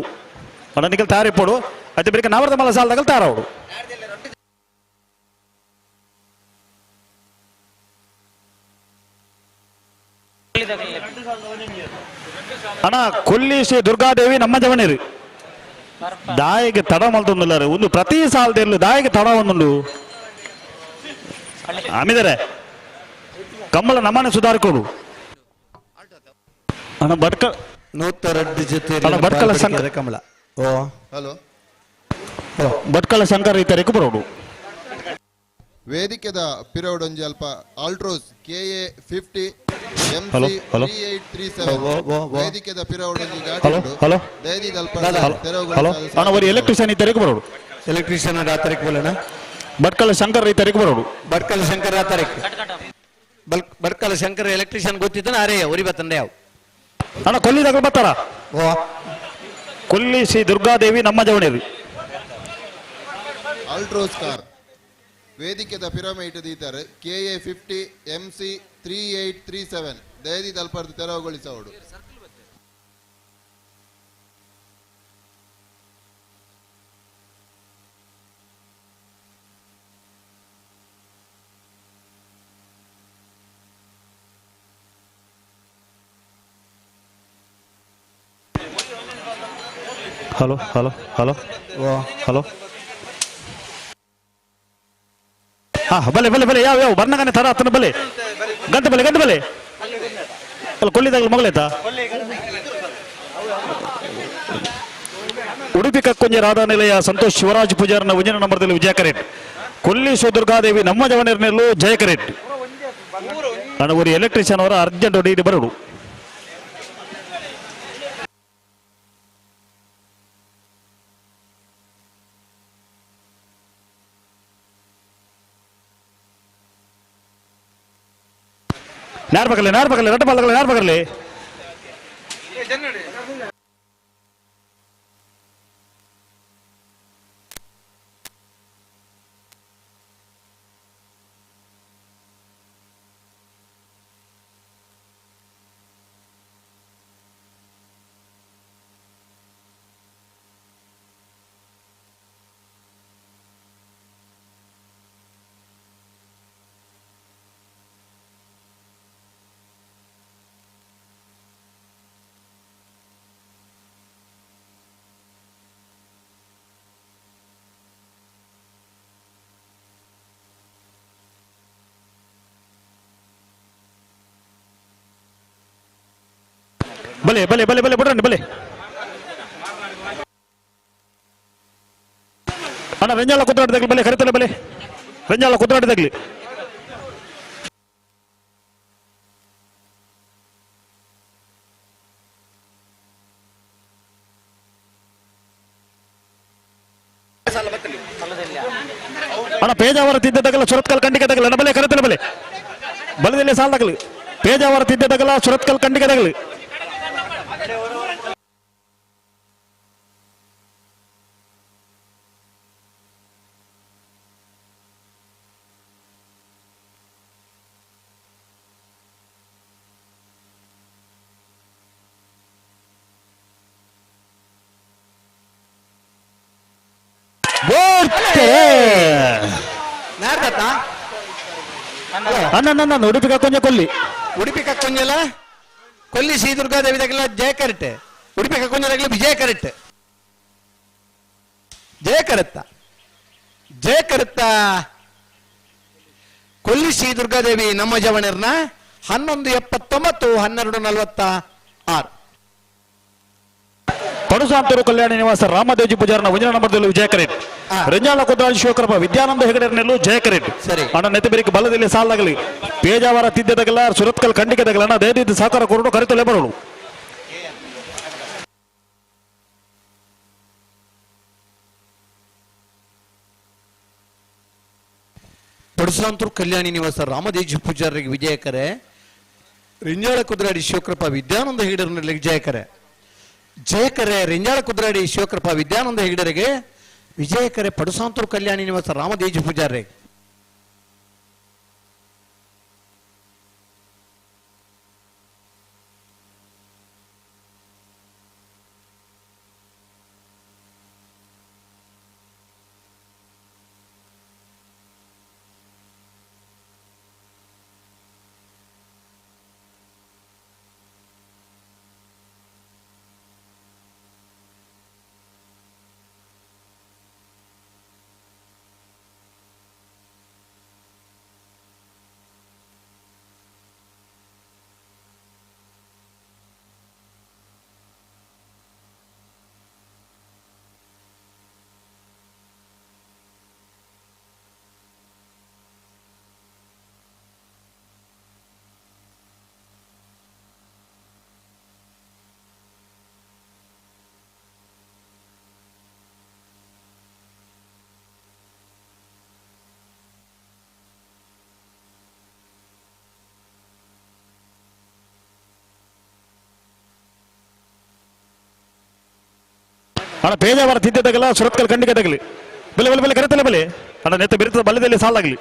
Speaker 17: ಅಣ್ಣ ನಿಖಲ್ ತಾರಿಪ್ಪೋಡು ಅತಿ ಬಳಿಕ ನವರದ ಮಲ ಸಾಲದಾಗಲು ತಾರವಡು ಅಣ್ಣ ಕೊಲ್ಲಿ ಶ್ರೀ ದುರ್ಗಾದೇವಿ ನಮ್ಮ ಜವಣಿರಿ ದಾಯಿಗೆ ತಡ ಮಲ್ತೊಂದುಲ್ಲಾರೆ ಒಂದು ಪ್ರತಿ ಸಾಲದಲ್ಲಿ ದಾಯಿಗೆ ತಡ ಒಂದುಂಡು ಆಮಿದರೆ ಕಮ್ಮಲ ನಮ್ಮನೆ ಸುಧಾರಿಕೊಡು ಅಣ್ಣ ಬಡ್ಕ
Speaker 3: 102 ಜೊತೆ
Speaker 17: ಅಣ್ಣ ಬಡ್ಕಲ ಶಂಕರ
Speaker 3: ಕಮಲ ಓ
Speaker 9: ಹಲೋ
Speaker 17: ಬಡ್ಕಲ ಶಂಕರ ಈ ತರೀಕು ಬರೋಡು
Speaker 9: ವೇದಿಕೆದ ಪಿರೌಡೊಂಜಿ ಅಲ್ಪ Altroz KA 50
Speaker 17: hello
Speaker 9: MC
Speaker 17: hello
Speaker 9: 3837 ವೇದಿಕೆದ ಪಿರೌಡೊಂಜಿ
Speaker 17: ಹಲೋ ಹಲೋ
Speaker 9: ದಯದಿ ಅಲ್ಪ
Speaker 17: ಹಲೋ ಅಣ್ಣ ಒಂದು ಎಲೆಕ್ಟ್ರಿಷಿಯನ್ ಈ ತರೀಕು ಬರೋಡು
Speaker 3: ಎಲೆಕ್ಟ್ರಿಷಿಯನ್ ಆ ತಾರೀಕು ಬೋಲಣ
Speaker 17: ಬಡ್ಕಲ ಶಂಕರ ಈ ತರೀಕು ಬರೋಡು
Speaker 3: ಬಡ್ಕಲ ಶಂಕರ ಆ ತಾರೀಕು ಬಡ್ಕಲ ಶಂಕರ ಎಲೆಕ್ಟ್ರಿಷಿಯನ್ ಗೊತ್ತಿದ್ದಾನೆ ಅರೇ ಉರಿ ಬತ್ತಂಡೆ ಯಾವ
Speaker 17: ಅಣ್ಣ ಕೊಲ್ಲಿದಾಗ ಬರ್ತಾರ
Speaker 3: ಓ
Speaker 17: ಕೊಲ್ಲಿ ಶ್ರೀ ದುರ್ಗಾದೇವಿ ನಮ್ಮ ಜವಣಿರಿ
Speaker 9: ಆಲ್ಟ್ರೋಸ್ ಕಾರ್ ವೇದಿಕೆದ ಪಿರಮಿಡ್ ದೀತಾರೆ KA 50 MC 3837 ದಯದಿ ಅಲ್ಪ ತೆರವುಗೊಳಿಸೋಡು
Speaker 17: ಹಲೋ ಹಲೋ ಹಲೋ ಹಲೋ ಹಾ ಬಲೆ ಬಲೆ ಬಲೆ ಯಾವ ಯಾವ ಬರ್ನಗನೆ ತರ ಅತ್ತನ ಬಲೆ ಗಂಟೆ ಬಲೆ ಅಲ್ಲ ಕೊಲ್ಲಿದಾಗಲು ಮಗಳೈತಾ ಉಡುಪಿ ಕಕ್ಕೊಂಜೆ ರಾಧಾ ನಿಲಯ ಸಂತೋಷ್ ಶಿವರಾಜ್ ಪೂಜಾರನ ಉಂಜಿನ ನಂಬರ್ದಲ್ಲಿ ವಿಜಯ ಕರೆಟ್ ಕೊಲ್ಲಿ ಶ್ರೀ ದುರ್ಗಾದೇವಿ ನಮ್ಮ ಜವನಿರ್ನೆಲ್ಲೂ ಜಯ ಕರೆಟ್ ಅಣ್ಣ ಒಂದು ಎಲೆಕ್ಟ್ರಿಷಿಯನ್ ಅವರ ಅರ್ಜೆಂಟ್ ಡೀಡಿ ಬರೋಡು ನಾರ್ಬಗಲೆ ರಟ್ಟ ಬಾಲಗಲೆ ನಾರ್ಬಗಲೆ ಬಲೆ ಬಲೆ ಬಲೆ ಬಲೆ ಬಿಡ್ರಿ ಬಲೆ ಅಣ್ಣ ರೆಂಜಾಲ ಕುತ್ತಾಡ್ದಾಗ್ಲಿ ಬಲೆ ಕರಿತಲ್ಲ ಬಲೆ ರೆಂಜಾಲ ಕುತ್ತಾಡ್ದಾಗ್ಲಿ ಅಣ್ಣ ಪೇಜಾವರ ತಿದ್ದದಾಗಲ್ಲ ಸುರತ್ಕಲ್ ಖಂಡಿಕದಾಗಲ್ಲ ಅಣ್ಣ ಬಲೆ ಕರಿತಲ್ಲ ಬಲೆ ಬಲದಲ್ಲಿ ಸಾಲದಾಗಲಿ ಪೇಜಾವರ ತಿದ್ದದಾಗಲ್ಲ ಸುರತ್ಕಲ್ ಖಂಡಿಕದಾಗಲಿ ಅಣ್ಣ ಉಡುಪಿ ಕಕ್ಕೊಂಜ ಕೊಲ್ಲಿ
Speaker 3: ಉಡುಪಿ ಕಕ್ಕೊಂಜಲ ಕೊಲ್ಲಿ ಶ್ರೀ ದುರ್ಗಾದೇವಿದಾಗಲ ಜಯ ಕರೆಟ್ ಉಡುಪಿ ಕಕ್ಕೊಂಜದಾಗಲ ವಿಜಯ ಕರೆಟ್ ಜಯ ಕರೆತ್ತ ಕೊಲ್ಲಿ ಶ್ರೀ ದುರ್ಗಾದೇವಿ ನಮ್ಮ ಜವಣರ್ನ 1179 1246
Speaker 17: ಪಡುಸಾಂತೂರು ಕಲ್ಯಾಣ ನಿವಾಸ ರಾಮದೇವಜಿ ಪೂಜಾರನ 1ನೇ ನಂಬರ್ದಲ್ಲಿ ವಿಜಯ ಕರೆಟ್. ರಂಜಾಲ ಕುದ್ರಾಜ್ ಶಿವಕೃಪ ವಿದ್ಯಾನಂದ ಹೆಗಡೆರನೆಲ್ಲೂ ಜಯ ಕರೆಟ್. ಅಣ್ಣ ನೆತ್ತಬೇರಿಕೆ ಬಲದಲ್ಲಿ ಸಾಲಾಗಲಿ ಪೇಜಾವರ ತಿದ್ದದಗಲ ಸುರತ್ಕಲ್ ಖಂಡಿಕೆದಗಲ ಅಣ್ಣ ದಯವಿಟ್ಟು ಸಹಕಾರ ಕೊರಡು ಕರೆತೊಲೆ ಬರೋಳು.
Speaker 3: ಪಡುಸಾಂತೂರು ಕಲ್ಯಾಣಿ ನಿವಾಸ ರಾಮದೇಜಿ ಪೂಜಾರಿಗೆ ವಿಜಯಕರೆ, ರಿಂಜಾಳ ಕುದ್ರಾಡಿ ಶಿವಕೃಪಾ ವಿದ್ಯಾನಂದ ಹೆಗಡೆರನಲ್ಲಿ ಜಯಕರೆ. ಜಯಕರೆ ರಿಂಜಾಳ ಕುದ್ರಾಡಿ ಶಿವಕೃಪಾ ವಿದ್ಯಾನಂದ ಹೆಗಡೆರಿಗೆ ವಿಜಯಕರೆ ಪಡುಸಾಂತೂರು ಕಲ್ಯಾಣಿ ನಿವಾಸ ರಾಮದೇಜಿ ಪೂಜಾರಿಗೆ.
Speaker 17: ಅಣ್ಣ ಪೇಜಾವರ ತಿದ್ದದಗಲ ಸುರತ್ಕಲ್ ಖಂಡಿಕೆ ತಗಲಿ ಬೆಲೆ ಬೆಲೆ ಬೆಲೆ ಕರೆತಲೆ ಬೆಲೆ ಅಣ್ಣ ನೆತ್ತ ಬಿರುತ್ತದ ಬಲ್ಯದಲ್ಲಿ ಸಾಲಾಗಲಿ.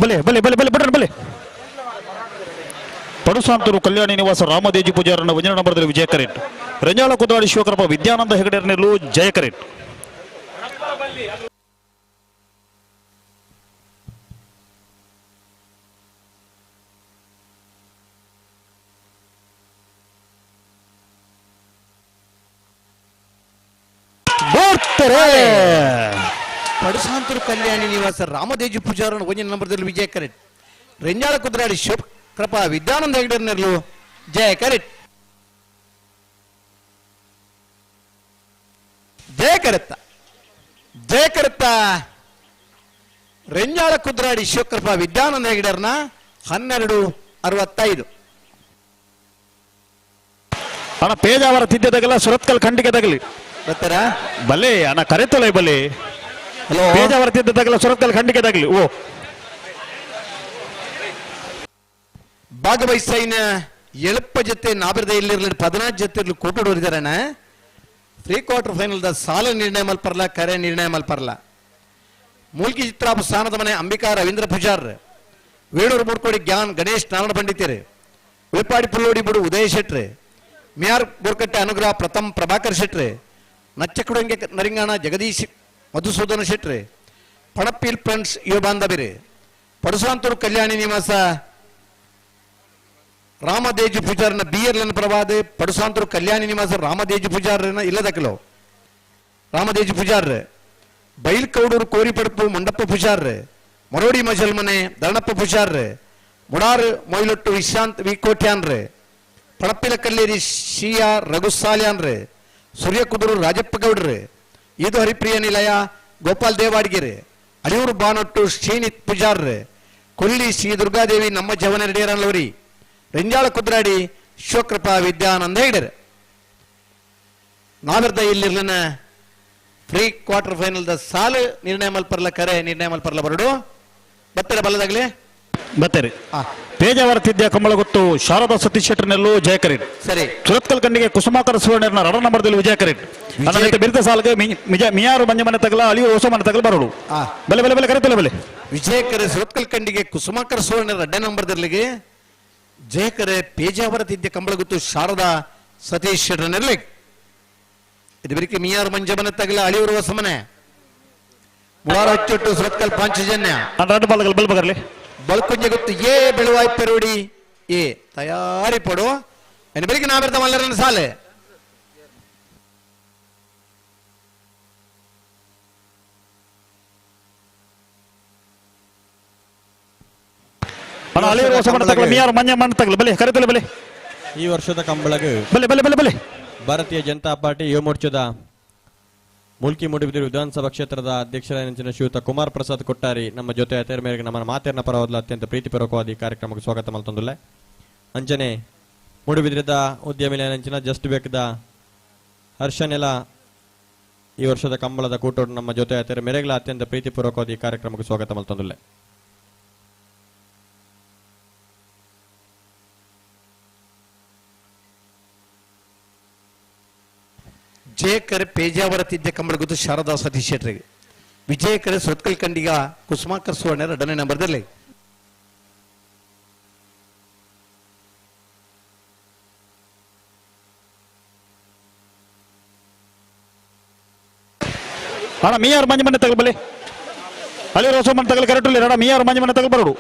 Speaker 17: ಬಲೆ ಬಲೆ ಬಲೆ ಬಲೆ ಬಿಡ್ರಿ ಬಲೆ. ಪಡುಸಾಂತೂರು ಕಲ್ಯಾಣಿ ನಿವಾಸ ರಾಮದೇಜಿ ಪೂಜಾರನ 1ನೇ ನಂಬರ್ದಲ್ಲಿ ವಿಜಯ ಕರೆಟ್. ರಂಜಾಳ ಕುದ್ರಾಡಿ ಶಿವಕೃಪ ವಿದ್ಯಾನಂದ ಹೆಗಡೆರನೆಲ್ಲೂ ಜಯ ಕರೆಟ್.
Speaker 3: ಪಡುಸಾಂತೂರು ಕಲ್ಯಾಣಿ ನಿವಾಸ ರಾಮದೇಜಿ ಪೂಜಾರನ 1ನೇ ನಂಬರ್ದಲ್ಲಿ ವಿಜಯ ಕರೆಟ್. ರಿಂಜಾಳ ಕುದ್ರಾಡಿ ಶಿವಕೃಪಾ ವಿದ್ಯಾನಂದ ಹೆಗಡೆರನೆಲ್ಲೂ ಜಯ ಕರೆಟ್. ಜಯ ಕರೆತ್ತ ಜಯ ಕರೆತ್ತ ರಿಂಜಾಳ ಕುದ್ರಾಡಿ ಶಿವಕೃಪಾ ವಿದ್ಯಾನಂದ ಹೆಗಡೆರನ 12:65.
Speaker 17: ಅಣ್ಣ ಪೇಜಾವರ ತಿದ್ದದಗಲ ಸುರತ್ಕಲ್ ಖಂಡಿಕೆ ತಗಲಿ
Speaker 3: ಬರ್ತಾರ
Speaker 17: ಬಲೆ ಅಣ್ಣ ಕರೆತೊಲೆ ಬಲೆ. ಪೇಜಾವರ ತಿದ್ದದಗಲ ಸುರತ್ಕಲ್ ಖಂಡಿಕೆ ತಗಲಿ. ಓ
Speaker 3: ಭಾಗವಹಿಸಿನ ಎಳಪ ಜೊತೆ ನಾಬಿರದ ಇಲ್ಲಿ 14 ಜೊತೆ ಕೂಟೋಡಿದಾರಣ. ಪ್ರೀ ಕ್ವಾರ್ಟರ್ ಫೈನಲ್ ದ ಸಾಲ ನಿರ್ಣಯ ಮಲ್ಪರ್ಲ ಕರೆ ನಿರ್ಣಯ ಮಲ್ಪರ್ಲ. ಮೂಲ್ಕಿ ಚಿತ್ರಾಪು ಸ್ಥಾನದ ಮನೆ ಅಂಬಿಕಾ ರವೀಂದ್ರ ಪೂಜಾರ್, ವೇಣೂರು ಮೂಡ್ಕೋಡಿ ಜ್ಞಾನ್ ಗಣೇಶ್ ನಾರಾಯಣ ಪಂಡಿತರು, ಉಳಿಪಾಡಿ ಪುಲ್ಲೋಡಿ ಬುಡು ಉದಯ ಶೆಟ್ರೆ, ಮಿಯಾರ್ ಬೋರ್ಕಟ್ಟೆ ಅನುಗ್ರಹ ಪ್ರಥಮ್ ಪ್ರಭಾಕರ್ ಶೆಟ್ರೆ, ನಚ್ಚಕುಡಂಗೆ ನರಿಂಗಾಣ ಜಗದೀಶ್ ಮಧುಸೂದನ ಶೆಟ್ರೆ, ಪಣಪ್ಪೀಲ್ ಫ್ರೆಂಡ್ಸ್ ಯುವ ಬಾಂಧವರೇ, ಪಡುಸಾಂತೂರು ಕಲ್ಯಾಣಿ ನಿವಾಸ ರಾಮದೇಜಿ ಪೂಜಾರನ ಬಿಯರ್ಲನ ಪ್ರವಾದ ಪಡುಸಾಂತೂರು ಕಲ್ಯಾಣಿ ನಿವಾಸ ರಾಮದೇಜಿ ಪೂಜಾರನ ಇಲ್ಲದಕ್ಕಲೋ ರಾಮದೇಜಿ ಪೂಜಾರ್, ಬೈಲ್ಕೌಡೂರು ಕೋರಿಪಡಪು ಮಂಡಪ್ಪ ಪೂಜಾರ್, ಮರೋಡಿ ಮಜಲ್ಮನೆ ಧರಣಪ್ಪ ಪೂಜಾರ್, ಮುಡಾರ್ ಮೊಯ್ಲೊಟ್ಟು ವಿಶಾಂತ್ ವಿಕೋಟ್ಯಾನ್ರೆ, ಪಣಪ್ಪಿಲ ಕಲ್ಲೇರಿ ಶಿಯಾ ರಘುಸಾಲ್ಯಾನ್ರೆ, ಸೂರ್ಯಕುದೂರು ರಾಜಪ್ಪ ಗೌಡ್ರೆ, ಇದು ಹರಿಪ್ರಿಯ ನಿಲಯ ಗೋಪಾಲ್ ದೇವಾಡ್ಗೆರೆ, ಅಳಿಯೂರು ಬಾನೊಟ್ಟು ಶ್ರೀನಿತ್ ಪೂಜಾರ್ರೆ, ಕೊಲ್ಲಿ ಶ್ರೀ ದುರ್ಗಾದೇವಿ ನಮ್ಮ ಜವನ ರೆಡಿಯರಲ್ಲವರಿ, ರಿಂಜಾಳ ಕುದ್ರಾಡಿ ಶಿವಕೃಪಾ ವಿದ್ಯಾನಂದ ಹೆಗಡೆರೆ. ನಾವಿರ್ದ ಇಲ್ಲಿರ್ಲಿನ ಪ್ರೀ ಕ್ವಾರ್ಟರ್ ಫೈನಲ್ ದ ಸಾಲು ನಿರ್ಣಯ ಮಲ್ಪರ್ಲ ಕರೆ ನಿರ್ಣಯ ಮಲ್ಪರ್ಲ ಬರಡು ಬತ್ತರ ಬಲ್ಲದಾಗ್ಲಿ
Speaker 17: ಬತ್ತೇರಿ. ಪೇಜಾವರ ತಿದ್ಯ ಕಂಬಳ ಗೊತ್ತು ಶಾರದಾ ಸತೀಶ್ ಶೆಟ್ಟರ್ನೆಲ್ಲೂ ಜಯ ಕರೆಟ್.
Speaker 3: ಸರಿ
Speaker 17: ಸುರತ್ಕಲ್ ಕಂಡಿಗೆ ಕುಸುಮಾಕರ ಸುವರ್ಣನ 2ನೇ ನಂಬರ್ದಲ್ಲಿ ವಿಜಯ ಕರೆಟ್. ಬಿರುದ ಸಾಲ್ಗೆ ಮಿಯಾರು ಮಂಜಮನೆ ತಗಲ ಅಳಿಯು ಹೊಸ ಮನೆ ತಗಲ ಬರೋಡು ಬಲೆ ಬಲೆ ಬಲೆ ಕರೆತಲೆ ಬಲೆ.
Speaker 3: ವಿಜಯಕರೆ ಸುರತ್ಕಲ್ ಕಂಡಿಗೆ ಕುಸುಮಾಕರ ಸುವರ್ಣ 2ನೇ ನಂಬರ್ದಲ್ಲಿಗೆ ಜಯಕರೆ ಪೇಜಾವರ ತಿದ್ಯ ಕಂಬಳ ಗೊತ್ತು ಶಾರದಾ ಸತೀಶ್ ಶೆಟ್ಟರ್ನೆಲ್ಲ ಇದು ಬರೀಕೆ ಮಿಯಾರು ಮಂಜಮನೆ ತಗಲ ಅಳಿಯೂರು ಹೊಸ ಮನೆ ಮುಳಾರ ಹಚ್ಚೊಟ್ಟು ಸುರತ್ಕಲ್ ಪಾಂಚಜನ್ಯ
Speaker 17: ಎರಡು ಬಾಲ್ಗಳು ಬಲ್ಬಗರ್ಲಿ
Speaker 3: ಬಲ್ಕುಂಜೆ ಗೊತ್ತು ಏ ಬೆಳುವಾಯ್ ಪೆರುಡಿ ಏ ತಯಾರಿ ಪಡು ಎನ್ನ ಬೆಳಿಗ್ಗೆ ನಾ ಬರ್ತಾ ಮಲ್ಲರನ್ನ ಸಾಲೆ
Speaker 20: ಈ ವರ್ಷದ ಕಂಬಳಗೆ ಭಾರತೀಯ ಜನತಾ ಪಾರ್ಟಿ ಯುವ ಮೋರ್ಚಾದ ಮುಲ್ಕಿ ಮೂಡುಬಿದಿರು ವಿಧಾನಸಭಾ ಕ್ಷೇತ್ರದ ಅಧ್ಯಕ್ಷರಾದ ಶ್ರೀಯುತ ಕುಮಾರ್ ಪ್ರಸಾದ್ ಕೊಟ್ಟಾರಿ ನಮ್ಮ ಜೊತೆ ಅತೇರ ಮೇರೆಗೆ ನಮ್ಮ ಮಾತೇರ್ನ ಪರವಾದ ಅತ್ಯಂತ ಪ್ರೀತಿಪೂರ್ವಕವಾದ ಈ ಕಾರ್ಯಕ್ರಮಕ್ಕೆ ಸ್ವಾಗತ ಮಲ್ತೊಂದುಲ್ಲೆ ಅಂಚನೆ ಮೂಡುಬಿದಿರದ ಉದ್ಯಮಿನ ಜಸ್ಟ್ ಬೇಕದ ಹರ್ಷನೆಲ ಈ ವರ್ಷದ ಕಂಬಳದ ಕೂಟೋಡು ನಮ್ಮ ಜೊತೆ ಅತೇರ ಮೇರೆಗಳ ಅತ್ಯಂತ ಪ್ರೀತಿಪೂರ್ವಕವಾದ ಈ ಕಾರ್ಯಕ್ರಮಕ್ಕೆ ಸ್ವಾಗತ ಮಲ್ತೊಂದುಲ್ಲೆ
Speaker 3: ವಿಜಯಕರ ಪೇಜಾವರ ತಿದ್ದೆ ಕಂಬಳ ಗೊತ್ತು ಶಾರದಾ ಸತೀಶ್ ಶೆಟ್ರಿಗೆ ವಿಜಯಕರ ಸುರತ್ಕಲ್ ಕಂಡಿಗ ಕುಸುಮಾಕರ್ ಸುವರ್ಣ 2ನೇ ನಂಬರ್ದಲ್ಲಿ
Speaker 17: ಅಣ್ಣ ಮೀಯಾರು ಮಂಜು ಮನೆ ತಗಲ್ ಬಲೆ ಅಲ್ಲಿ ರೋಸ ಮನೆ ತಗಲ್ ಕರೆಕ್ಟ್ ಇಲ್ಲ ಅಣ್ಣ ಮೀಯಾರು ಮಂಜು ಮನೆ ತಗಲ್ ಬರೋಡು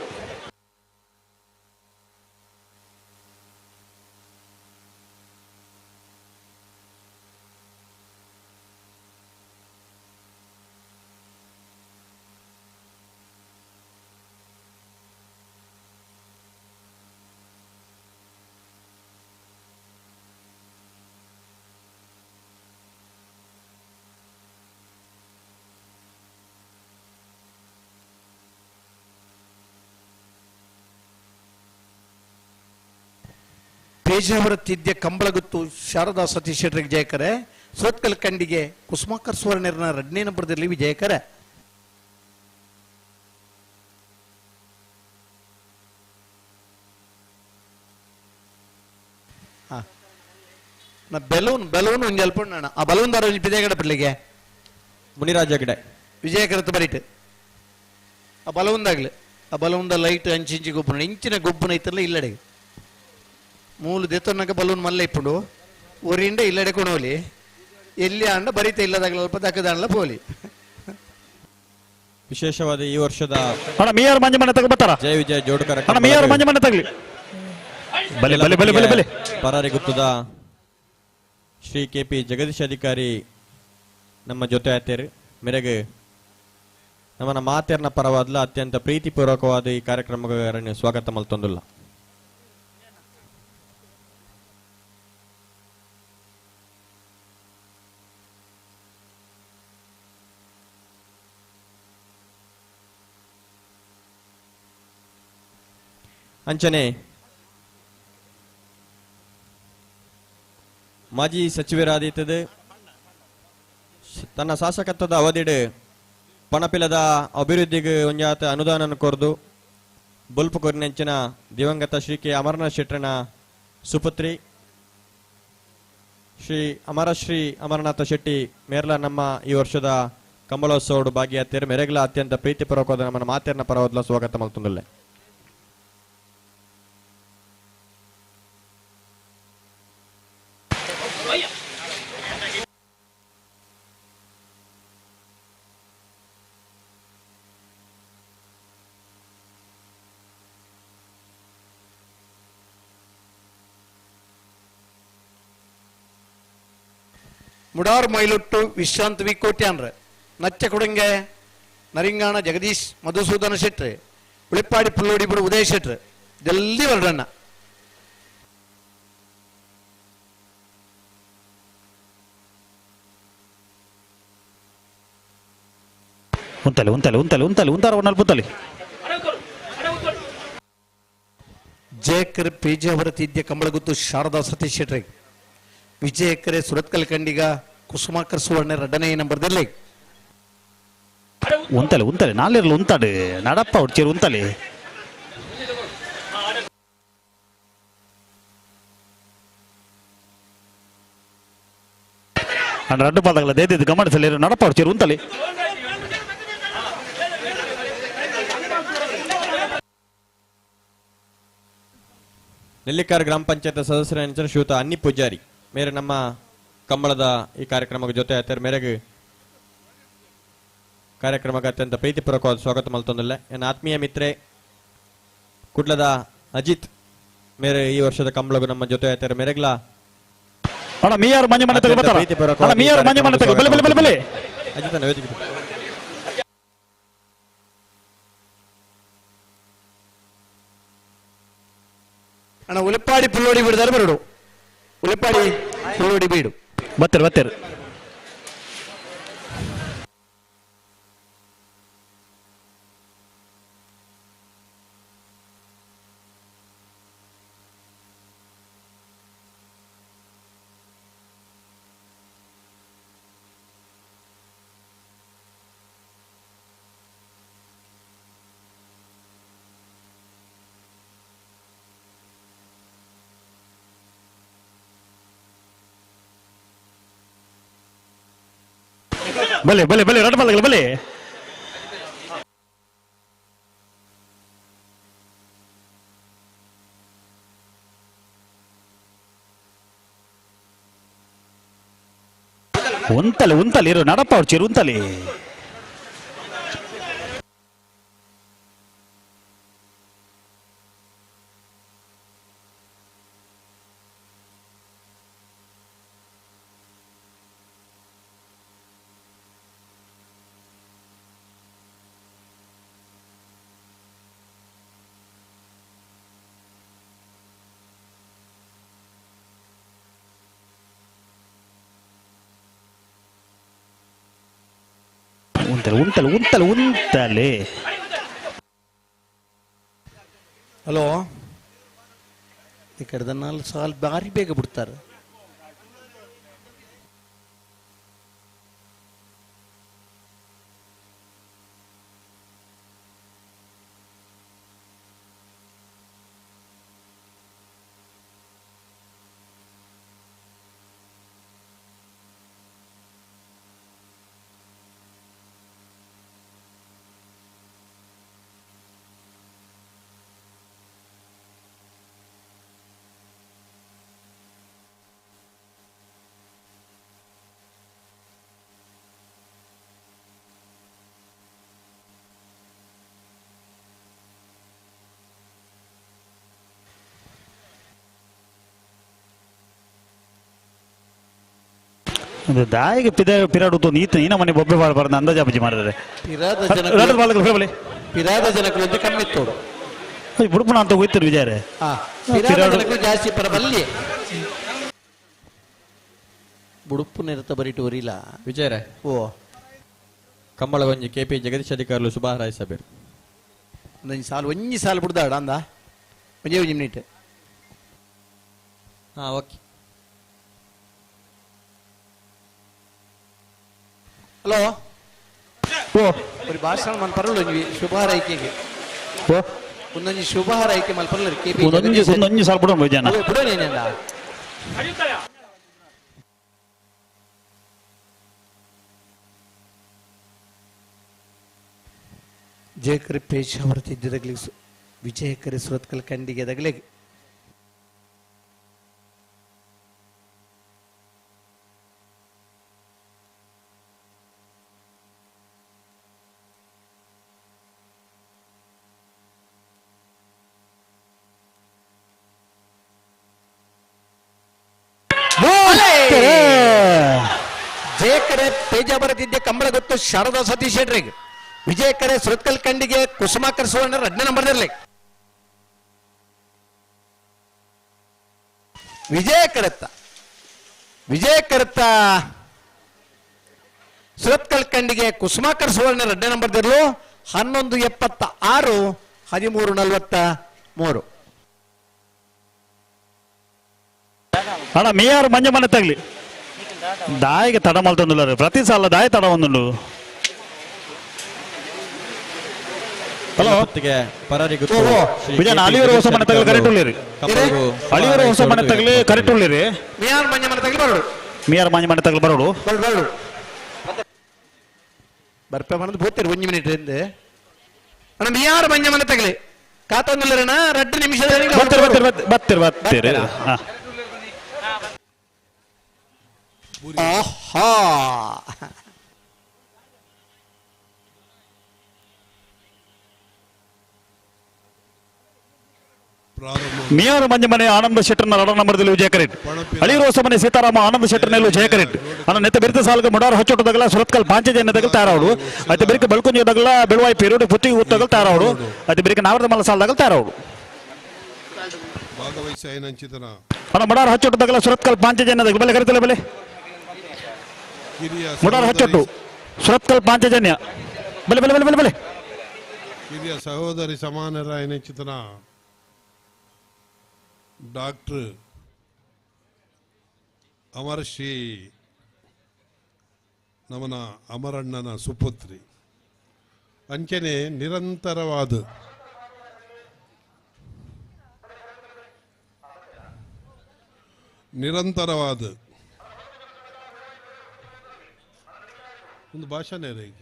Speaker 3: ಪೇಜಾವರ ತಿದ್ದೆ ಕಂಬಳ ಗೊತ್ತು ಶಾರದಾ ಸತೀಶ್ ಶೆಟ್ರಿಗೆ ವಿಜಯಕರೆ ಸುರತ್ಕಲ್ ಕಂಡಿಗೆ ಕುಸುಮಾಕರ್ ಸುವರ್ಣರ 2ನೇ ನಂಬರ್ದಲ್ಲಿ ವಿಜಯಕರೆ ಬಲೂನ್ ಒಂದು ಅಲ್ಪಣ್ಣ ಆ ಬಲೂನ್ ದಾರ ಪಿದೇಗಡ ಬಿಡ್ಲಿಗೆ
Speaker 20: ಮುನಿರಾಜ ಗಿಡ
Speaker 3: ವಿಜಯಕರತ್ತು ಬರೀಟ್ ಆ ಬಲೂನ್ದಾಗ್ಲಿ ಆ ಬಲೂನ್ದ ಲೈಟ್ ಅಂಚಿಂಚಿ ಗೊಬ್ಬನ ಇಂಚಿನ ಗೊಬ್ಬನ ಐತಲ್ಲ ಇಲ್ಲಡೆಗೆ ಮೂಲು ದೆತ್ತೊನ್ನಕ ಬಲೂನ್ ಮಲ್ಲ ಇಪ್ಪುಂಡು ಒರಿಂಡ ಇಲ್ಲಡೆ ಕೊಣೋಲಿ ಎಲ್ಲಿ ಅಂಡ ಬರೀತ ಇಲ್ಲದಾಗಲ ಅಲ್ಪ ದಕ್ಕದಾಂಡ್ಲ ಪೋಲಿ
Speaker 20: ವಿಶೇಷವಾದ ಈ ವರ್ಷದ
Speaker 17: ಅಣ್ಣ ಮೀಯಾರು ಮಂಜು ಮನೆ ತಗಲ್ ಬರ್ತಾರ
Speaker 20: ಜಯ ವಿಜಯ ಜೋಡ್ಕರ
Speaker 17: ಅಣ್ಣ ಮೀಯಾರು ಮಂಜು ಮನೆ ತಗಲಿ ಬಲೆ ಬಲೆ ಬಲೆ ಬಲೆ ಬಲೆ
Speaker 20: ಪರಾರಿ ಗುತ್ತದ ಶ್ರೀ ಕೆಪಿ ಜಗದೀಶ್ ಅಧಿಕಾರಿ ನಮ್ಮ ಜೊತೆ ಆತೇರು ಮೇರೆಗೆ ನಮ್ಮನ್ನ ಮಾತೇರ್ನ ಪರವಾದ್ಲ ಅತ್ಯಂತ ಪ್ರೀತಿಪೂರ್ವಕವಾದ ಈ ಕಾರ್ಯಕ್ರಮಕ್ಕೆ ಸ್ವಾಗತ ಮಲ್ತೊಂದುಲ್ಲ ಅಂಚನೆ ಮಾಜಿ ಸಚಿವರಾದೀತದೆ ತನ್ನ ಶಾಸಕತ್ವದ ಅವಧಿಡ್ ಪಣಪಿಲದ ಅಭಿವೃದ್ಧಿಗೆ ಒಂಜಾತ ಅನುದಾನ ಕೊರದು ಬುಲ್ಪು ಕೊರಿನೆಂಚಿನ ದಿವಂಗತ ಶ್ರೀ ಕೆ ಅಮರನಾಥ್ ಶೆಟ್ಟರನ ಸುಪುತ್ರಿ ಶ್ರೀ ಅಮರನಾಥ ಶೆಟ್ಟಿ ಮೇರ್ಲ ನಮ್ಮ ಈ ವರ್ಷದ ಕಂಬಳೋತ್ಸವ ಭಾಗಿಯಾತೇರು ಮೆರೆಗಲ ಅತ್ಯಂತ ಪ್ರೀತಿಪೂರ್ವಕವಾದ ನಮ್ಮ ಮಾತೇರ್ನ ಪರವಾದ್ಲ ಸ್ವಾಗತ ಮಲ್ತೊಂದುಲ್ಲೆ
Speaker 3: ಮುಡಾರ್ ಮೈಲೊಟ್ಟು ವಿಶ್ರಾಂತ್ ವಿ ಕೋಟ್ಯಾನ್ರ ನಚ್ಚ ಕೊಡಂಗೆ ನರಿಂಗಾಣ ಜಗದೀಶ್ ಮಧುಸೂದನ ಶೆಟ್ರೆ ಉಳಿಪ್ಪಾಡಿ ಪುಲ್ಲೋಡಿ ಬಿಡು ಉದಯ ಶೆಟ್ರೆ ಜಲ್ದಿ ಹೊರಡಣ್ಣ
Speaker 17: ಉಂತಲೆ
Speaker 3: ಜಯಕರ್ ಪೇಜಾವರ ತಿದ್ದೆ ಕಂಬಳ ಗೊತ್ತು ಶಾರದಾ ಸತೀಶ್ ಶೆಟ್ರೆ ವಿಜಯಕರೆ ಸುರತ್ಕಲ್ ಕಂಡಿಗ ಕುಸುಮಾಕರ್ ಸುವರ್ಣ 2ನೇ ನಂಬರ್ದಲ್ಲಿ
Speaker 17: ಉಂತಲೆ ನಾಲಿರ್ಲು ಉಂತಾಡು ನಡಪ್ಪ ಹುಡ್ಚೇರು ಉಂತಲೆ రెండు పదగల దేది గమనించలేరు నడపాడు చెరు ఉంతలి
Speaker 20: ನೆಲ್ಲಿಕಾರ್ ಗ್ರಾಮ ಪಂಚಾಯತ್ ಸದಸ್ಯರ ಶ್ರೀಯುತ ಅನ್ನಿ ಪೂಜಾರಿ ಮೇರೆ ನಮ್ಮ ಕಂಬಳದ ಈ ಕಾರ್ಯಕ್ರಮದ ಜೊತೆ ಆಯ್ತಾರೆ ಮೇರೆಗೆ ಕಾರ್ಯಕ್ರಮಕ್ಕೆ ಅತ್ಯಂತ ಪ್ರೀತಿಪೂರ್ವಕವಾದ ಸ್ವಾಗತ ಮಲ್ತೊಂದಿಲ್ಲ ನನ್ನ ಆತ್ಮೀಯ ಮಿತ್ರೆ ಕುಡ್ಲದ ಅಜಿತ್ ಮೇರೆ ಈ ವರ್ಷದ ಕಂಬಳಗು ನಮ್ಮ ಜೊತೆ ಆಯ್ತಾರೆ ಮೇರೆಗ್ಲಾ
Speaker 17: ಅಣ್ಣ ಮೀಯಾರು ಮಂಜು ಮನೆ ತೆಗೆ ಬರ್ತಾರ ಅಣ್ಣ ಮೀಯಾರು ಮಂಜು ಮನೆ ತೆಗೆ ಬಲೆ ಬಲೆ ಬಲೆ ಬಲೆ
Speaker 20: ಅಜಿತ್ ವೇದಿಕೆ
Speaker 3: ಅಣ್ಣ ಉಲಪ್ಪಾಡಿ ಪುಲ್ಲೋಡಿ ಬಿಡಿದಾರೆ ಬರಡು ಉಲಪ್ಪಾಡಿ ಪುಲ್ಲೋಡಿ ಬೀಡು
Speaker 17: ಬತ್ತೇರು ಬತ್ತೇರು ಬಲೆ ಬಲೆ ಬಲೆ ರಡ್ ಬಲೆ ಬಲೆ ಉಂತಲೆ ಉಂತಲೆ ಇರು ನಡಪ್ಪ ಅವ್ರು ಚಿರು ಉಂತಲೆ ಉಂತಲೆ ಉಂತಲೆ ಉಂತಲೆ ಉಂತಲೆ
Speaker 8: ಹಲೋ ಈ ಕಡೆದ 4 ಸಾಲ ಭಾರಿ ಬೇಗ ಬಿಡ್ತಾರೆ
Speaker 17: ಒಂದು ದಾಯಿಗೆ ಪಿರಾಡುತ್ತು ಈತ ಮನೆ ಬೊಬ್ಬೆ ಬಾಳ ಅಂದಾಜಾಬಜಿ ಮಾಡಿದ್ರೆ
Speaker 3: ಪಿರಾದ ಜನಗಳು ಕಮ್ಮಿ ತೋಡು
Speaker 17: ಬುಡುಪುಣ ಅಂತ ಹೋಯ್ತಿರು ವಿಜಯರೇ
Speaker 3: ಜಾಸ್ತಿ ಪರ ಬಲ್ಲಿ ಬುಡುಪು ನಿರತ ಬರಿಟು ವರಿಲ್ಲ
Speaker 20: ವಿಜಯರೇ
Speaker 3: ಓ
Speaker 20: ಕಂಬಳ ಒಂಜಿ ಕೆಪಿ ಜಗದೀಶ್ ಅಧಿಕಾರುలు ಶುಭ ಹಾರೈಸಬೇರು
Speaker 3: ಒಂಜಿ ಸಾಲು ಒಂಜಿ ಸಾಲು ಬಿಡ್ದಾಡ ಅಂದ ಒಂಜೇ ಒಂಜಿ ಮಿನಿಟ್
Speaker 20: ಓಕೆ
Speaker 3: ಹಲೋ ಓ ഒരു ಭಾಷಣ ಮಲ್ಪರಲ್ಲ ಒಂಜಿ ಶುಭ ಹಾರೈಕೆಗೆ ಒಂದೊಂಜಿ ಶುಭ ಹಾರೈಕೆ ಮಲ್ಪರಲ್ಲ ಕೆಪಿ
Speaker 17: ಒಂದೊಂಜಿ ಸಾಲು ಬಿಡೋಣ ವಿಜಯನ
Speaker 3: ಬಿಡೋನೇನಂದ ಜಯಕರಿ ಪೇಶಾವರ ತಿದ್ದಿದಾಗಲಿ ವಿಜಯಕರಿ ಸುರತ್ಕಲ್ ಕಂಡಿಗೆ ದಗಲೆ ಜಯಕರೆ ಪೇಜಾವರ ತಿದ್ದೆ ಕಂಬಳ ಗೊತ್ತು ಶಾರದಾ ಸತೀಶ್ ಶೆಟ್ರಿಗೆ ವಿಜಯಕರೆ ಸುರತ್ಕಲ್ ಕಂಡಿಗೆ ಕುಸುಮಾಕರ್ ಸುವರ್ಣ 2ನೇ ನಂಬರ್ನಲ್ಲಿ ವಿಜಯಕರತ್ತ ಸುರತ್ಕಲ್ ಕಂಡಿಗೆ ಕುಸುಮಾಕರ್ ಸುವರ್ಣ 2ನೇ ನಂಬರ್ದಲ್ಲೂ 11:76 13:43
Speaker 17: ಅಣ್ಣ ಮೇಯಾರು ಮಂಜ ಮನೆ ತಗಲಿ ದಾಯಿಗೆ ತಡ ಮಲ್ತೊಂದುಲ್ಲ ಪ್ರತಿ ಸಾಲ ದಾಯಿ ತಡ ಒಂದುಂಡು ಹಲೋ ವಿಜಯನ ಅಳಿಯೂರು ಹೊಸ ಮನೆ ತಗಲಿ ಕರೆಕ್ಟ್ ಉಳ್ಳಿರಿ ಅಳಿಯೂರು ಹೊಸ ಮನೆ ತಗಲಿ ಕರೆಕ್ಟ್ ಉಳ್ಳಿರಿ
Speaker 3: ಮಿಯಾರ್ ಮಂಜ ಮನೆ ತಗಲಿ ಬರೋಡು
Speaker 17: ಮಿಯಾರ್ ಮಂಜ ಮನೆ ತಗಲಿ ಬರೋಡು
Speaker 3: ಬರ್ಪೆ ಮನದು ಬೋತಿರು 1 ಮಿನಿಟ್ ಎಂದು ಅಣ್ಣ ಮಿಯಾರ್ ಮಂಜ ಮನೆ ತಗಲಿ ಕಾತೊಂದಿಲ್ಲರಣ 2 ನಿಮಿಷದಲ್ಲಿ
Speaker 17: ಬತ್ತಿರ
Speaker 3: ಆಹಾ
Speaker 17: ಮಿಯಾರು ಮಂಜಮನೆ ಆನಂದ ಶೆಟ್ಟರ್ನ ರಡ ನಂಬರ್ದಲ್ಲಿ ವಿಜಯ ಕರೆಟ್ ಅಳಿರೋಸಮನೆ ಸೀತಾರಾಮ ಆನಂದ ಶೆಟ್ಟರ್ನೆಲ್ಲೂ ಜಯ ಕರೆಟ್ ಅನ್ನ ನೆತ್ತ ಬಿರುತ ಸಾಲ್ಗ ಮುಡಾರ್ ಹಚ್ಚೋಟದಗಲ ಸುರತ್ಕಲ್ ಪಾಂಚಜನ್ಯ ದಗಲ್ ತಾರಾವಡು ಅತಿ ಬೆರಿಕೆ ಬಲ್ಕುಂಜ ದಗಲ ಬೆಳವಾಯಿ ಪೇರೋಡಿ ಪುತ್ತಿ ಉತ್ತಗಲ್ ತಾರಾವಡು ಅತಿ ಬೆರಿಕೆ ನಾವರದ ಮಲ ಸಾಲ್ದಗಲ್ ತಾರಾವಡು ಅನ್ನ ಮುಡಾರ್ ಹಚ್ಚೋಟದಗಲ ಸುರತ್ಕಲ್ ಪಾಂಚಜನ್ಯ ದಗಲ ಬೆಲೆ ಕರೆತಲೆ ಬೆಲೆ ಮುಡಾರ್ ಹಚ್ಚೋಟು ಸುರತ್ಕಲ್ ಪಾಂಚಜನ್ಯ ಬೆಲೆ ಬೆಲೆ ಬೆಲೆ ಬೆಲೆ ಬೆಲೆ
Speaker 5: ಹಿರಿಯ ಸಹೋದರಿ ಸಮಾನರಾಯನ ಚಿತ್ರ ಡಾಕ್ಟರ್ ಅಮರಶ್ರೀ ನಮನ ಅಮರಣ್ಣನ ಸುಪುತ್ರಿ ಅಂಚನೆ ನಿರಂತರವಾದ ಒಂದು ಭಾಷೆನೇ ಈಗ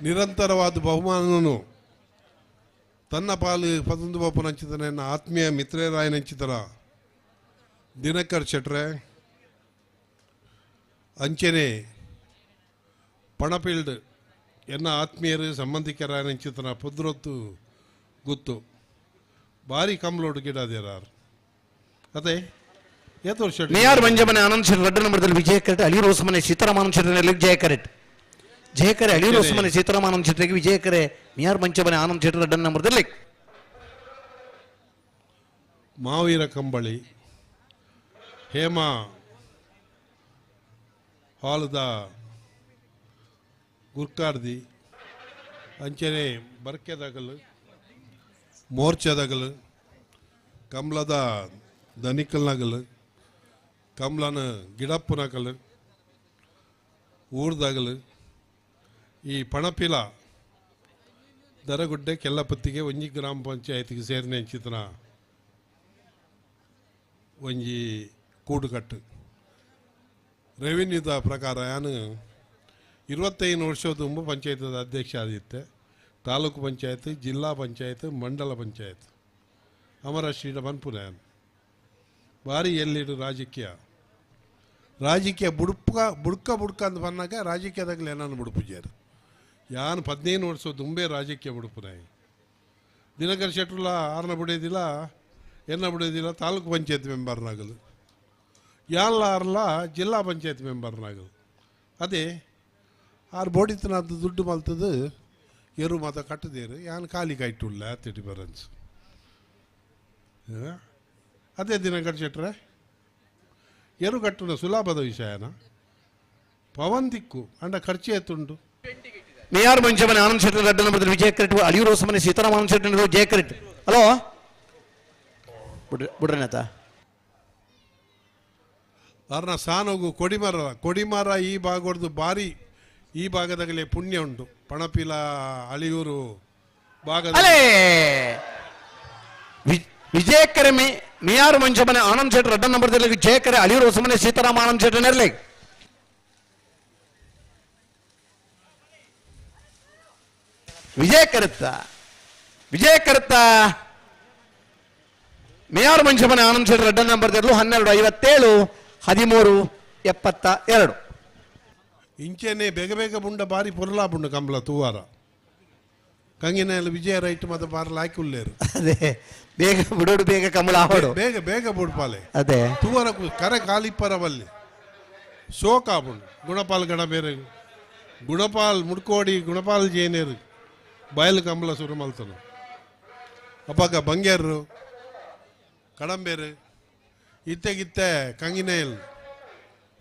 Speaker 5: ನಿರಂತರವಾದ ಬಹುಮಾನವನ್ನು ತನ್ನ ಪಾಲು ಪತಂದು ಬಾಪು ನಂಚಿತನ ಆತ್ಮೀಯ ಮಿತ್ರರಾಯ ನಂಚಿತರ ದಿನಕರ್ ಶೆಟ್ರೆ ಅಂಚನೆ ಪಣಪಿಲ್ಡ್ ಎನ್ನ ಆತ್ಮೀಯರು ಸಂಬಂಧಿಕರಾಯ ನಂಚಿತನ ಪುದ್ರೊತ್ತು ಗುತ್ತು ಭಾರಿ ಕಂಬ್ಲೋಡು ಗಿಡದೇರಾರು ಅದೇ ಏತ್ ವರ್ಷ
Speaker 3: ಮಿಯಾರ್ ಮಂಜಮನೆ ಆನಂದ್ ಶೆಟ್ಟಿ ರೆಡ್ಡ ನಂಬರ್ದಲ್ಲಿ ವಿಜಯ ಕರೆಟ್ ಅಲಿ ರೋಸ್ಮನೆ ಸೀತಾರಾಮಾನಂದ ಶೆಟ್ಟಿನಲ್ಲಿ ಜಯ ಕರೆಟ್ ಜಯಕರೆ ಅಳಿ ರೋಸ್ಮನೆ ಸೀತಾರಾಮಾನಂದ ಶೆಟ್ಟಿಗೆ ವಿಜಯಕರೆ ಮಿಯಾರ್ ಮಂಚಮನೆ ಆನಂದ್ ಶೆಟ್ಟಿ ರೆಡ್ಡ ನಂಬರ್ದಲ್ಲಿ
Speaker 5: ಮಾವೀರ ಕಂಬಳಿ ಹೇಮಾ ಹಾಲದ ಗುರ್ಕಾರ್ದಿ ಅಂಚನೆ ಬರ್ಕೆದಗಲು ಮೋರ್ಚದಗಲು ಕಮಲದ ದನಿಕಲ್ನಗಲು ಕಮಲನ ಗಿಡಪ್ಪನಗಲು ಊರ್ದಗಲು ಈ ಪಣಪಿಲ ದರಗುಡ್ಡೆ ಕೆಲ್ಲಪತ್ತಿಗೆ ಒಂಜಿ ಗ್ರಾಮ ಪಂಚಾಯತಿಗೆ ಸೇರಿನ ಚಿತ್ರ ಒಂಜಿ ಕೂಡುಕಟ್ಟು ರೆವಿನ್ಯೂದ ಪ್ರಕಾರ ನಾನು 25 ವರ್ಷ ತುಂಬ ಪಂಚಾಯತದ ಅಧ್ಯಕ್ಷ ಆದಿತ್ತೆ ತಾಲೂಕು ಪಂಚಾಯತ್ ಜಿಲ್ಲಾ ಪಂಚಾಯತ್ ಮಂಡಲ ಪಂಚಾಯತ್ ಅಮರಶ್ರೀಡ ಬನ್ಪುನ ಭಾರಿ ಎಲ್ಲಿಡು ರಾಜಕೀಯ ಬುಡ್ಕ ಅಂತ ಬಂದಾಗ ರಾಜಕೀಯದಾಗಲೇ ಏನಾನು ಬುಡುಪುಜಾರು ಯಾನು 15 ವರ್ಷ ತುಂಬೆ ರಾಜಕೀಯ ಬುಡುಪುನಾಯಿ ದಿನಕರ್ ಶೆಟ್ರುಲ ಆರ್ನ ಬಿಡೋದಿಲ್ಲ ಎನ್ನ ಬಿಡೋದಿಲ್ಲ ತಾಲೂಕು ಪಂಚಾಯತ್ ಮೆಂಬರ್ನಾಗಲು ಯಾನ್ಲ ಆರ್ಲ ಜಿಲ್ಲಾ ಪಂಚಾಯತ್ ಮೆಂಬರ್ನಾಗಲು ಅದೇ ಆರು ಬೋಡಿತನದ್ದು ದುಡ್ಡು ಮಲ್ತದು ಎರು ಮಾತ ಕಟ್ಟದೇರು ಯಾನು ಖಾಲಿ ಕೈಟುಲ್ಲ ತಿಟಿ ಬರನ್ಸ್ ಅದೇ ದಿನಕರ್ ಶೆಟ್ರೆ ಎರು ಕಟ್ಟುನ ಸುಲಭದ ವಿಷಯನ ಪವನ್ ದಿಕ್ಕು ಅಂಡ ಖರ್ಚು ಎತ್ತುಂಡು
Speaker 3: ಮಿಯಾರ್ ಮಂಚಮನೆ ಆನಂದ್ ಶೆಟ್ಟಿ ರೆಡ್ಡ ನಂಬರ್ದಲ್ಲಿ ವಿಜಯ ಕರೆಟ್ ಅಳಿ ರೋಸ್ಮನೆ ಸೀತಾರಾಮಾನಂದ ಶೆಟ್ಟಿ ಜಯ ಕರೆಟ್ ಹಲೋ ಬಿಡ್ರನೇತ
Speaker 5: ಅರ್ನ ಸಾನೋಗು ಕೊಡಿಮರ ಈ ಭಾಗದ್ದು ಭಾರಿ ಈ ಭಾಗದಾಗಲೇ ಪುಣ್ಯ ಉಂಟು ಪಣಪಿಲ ಅಳಿಯೂರು ಭಾಗದ
Speaker 3: ವಿಜಯಕರೆ ಮಿಯಾರ್ ಮಂಚಮನೆ ಆನಂದ್ ಶೆಟ್ಟಿ ರೆಡ್ಡ ನಂಬರ್ದಲ್ಲಿ ವಿಜಯಕರೆ ಅಳಿ ರೋಸ್ಮನೆ ಸೀತಾರಾಮಾನಂದ ಶೆಟ್ಟಿ ನೆರಲೆ ವಿಜಯ ಕರುತ್ತ ಮಿಯಾರ್ ಮಂಚಮನೆ ಆನಂದ್ ಶೆಟ್ಟಿ ರೆಡ್ಡ ನಂಬರ್ದಲ್ಲೂ 12:57 13:72
Speaker 5: ಇಂಚೆನೆ ಬೇಗ ಬುಂಡ ಬಾರಿ ಪೊರ್ಲಾ ಬುಂಡ ಕಂಬಳ ತೂವಾರ ಕಂಗಿನಲ್ಲಿ ವಿಜಯ ರೈಟ್ ಮತ್ತೆ ಬಾರಲ ಹಾಕುಲ್ಲೇರು
Speaker 3: ಅದೇ ಬೇಗ ಬಿಡೋಡು ಬೇಗ ಕಂಬಳ ಆವಡು
Speaker 5: ಬೇಗ ಬುಡ್ಪಾಲೆ
Speaker 3: ಅದೇ
Speaker 5: ತೂವರ ಕರೆ ಕಾಲಿಪ್ಪರವಲ್ಲಿ ಶೋಕ ಬುಂಡು ಗುಣಪಾಲ್ ಗಣ ಬೇರೆ ಗುಣಪಾಲ್ ಮುಡ್ಕೋಡಿ ಗುಣಪಾಲ್ ಜೇನೇರು ಬಯಲು ಕಂಬಳ ಸುರು ಮಲ್ತನು ಅಪ್ಪಾಗ ಬಂಗೇರು ಕಡಂಬೇರು ಇತ್ತೆಗಿತ್ತೆ ಕಂಗಿನೇಲ್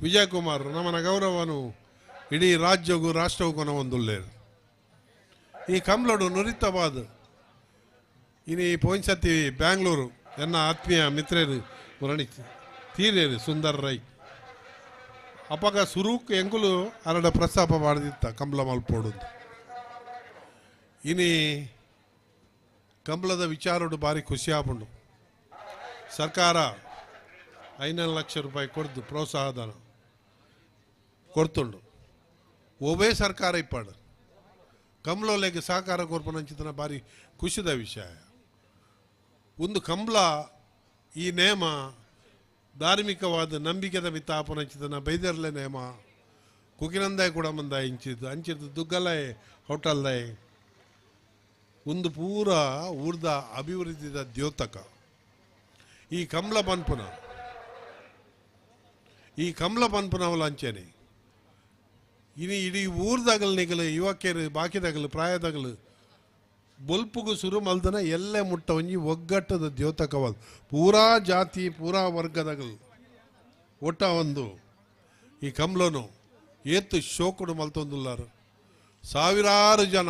Speaker 5: ವಿಜಯಕುಮಾರ್ ನಮ್ಮನ ಗೌರವನು ಇಡೀ ರಾಜ್ಯಗೂ ರಾಷ್ಟ್ರಕ್ಕೂ ಒಂದುಲ್ಲೇರು ಈ ಕಂಬ್ಲೋಡು ನುರಿತವಾದ ಇನ್ನು ಈ ಪೋಯಿನ್ಸತಿ ಬ್ಯಾಂಗ್ಳೂರು ಎನ್ನ ಆತ್ಮೀಯ ಮಿತ್ರರು ಮುರಣಿ ತೀರೇರು ಸುಂದರ್ ರೈ ಅಪ್ಪಾಗ ಸುರೂಕ್ ಎಂಗುಲು ಅರಡ ಪ್ರಸ್ತಾಪ ಮಾಡಿದಿತ್ತ ಕಂಬಳ ಮಲ್ಪೋಡುದು ಇನಿ ಕಂಬಳದ ವಿಚಾರಡು ಭಾರಿ ಖುಷಿ ಆಪುಂಡು ಸರ್ಕಾರ 5 ಲಕ್ಷ ರೂಪಾಯಿ ಕೊಡ್ದು ಪ್ರೋತ್ಸಾಹಧನ ಕೊಡ್ತುಂಡು ಒಬ್ಬೇ ಸರ್ಕಾರ ಇಪ್ಪಾಡು ಕಂಬಳೋಲೆಗೆ ಸಹಕಾರ ಕೊರ್ಪನಂಚಿತನ ಭಾರಿ ಖುಷಿದ ವಿಷಯ ಒಂದು ಕಂಬಳ ಈ ನೇಮ ಧಾರ್ಮಿಕವಾದ ನಂಬಿಕೆದ ಮಿತ್ತ ಆಪನಂಚಿತನ ಬೈದರ್ಲೆ ನೇಮ ಕುಕಿನಂದಾಯ ಕೂಡ ಮಂದ ಇಂಚಿದ್ದು ಅಂಚಿದ್ದು ದುಗ್ಗಲಾಯ್ ಹೋಟೆಲ್ದಾಯ್ ಒಂದು ಪೂರ ಊರ್ದ ಅಭಿವೃದ್ಧಿದ ದ್ಯೋತಕ ಈ ಕಮಲ ಪನ್ಪುನವಲ ಅಂಚೆನೆ ಇನಿ ಇಡೀ ಊರ್ದಾಗಲ್ ನಿಗಲು ಯುವಕರು ಬಾಕಿದಾಗಲು ಪ್ರಾಯದಾಗಲು ಬೊಲ್ಪುಗು ಸುರು ಮಲ್ದನ ಎಲ್ಲೇ ಮುಟ್ಟ ಒಂಜಿ ಒಗ್ಗಟ್ಟದ ದ್ಯೋತಕವಾದ ಪೂರಾ ಜಾತಿ ಪೂರಾ ವರ್ಗದಾಗಲು ಒಟ್ಟ ಒಂದು ಈ ಕಮಲನು ಏತ್ತು ಶೋಕುಡು ಮಲ್ತೊಂದುಲ್ಲಾರು ಸಾವಿರಾರು ಜನ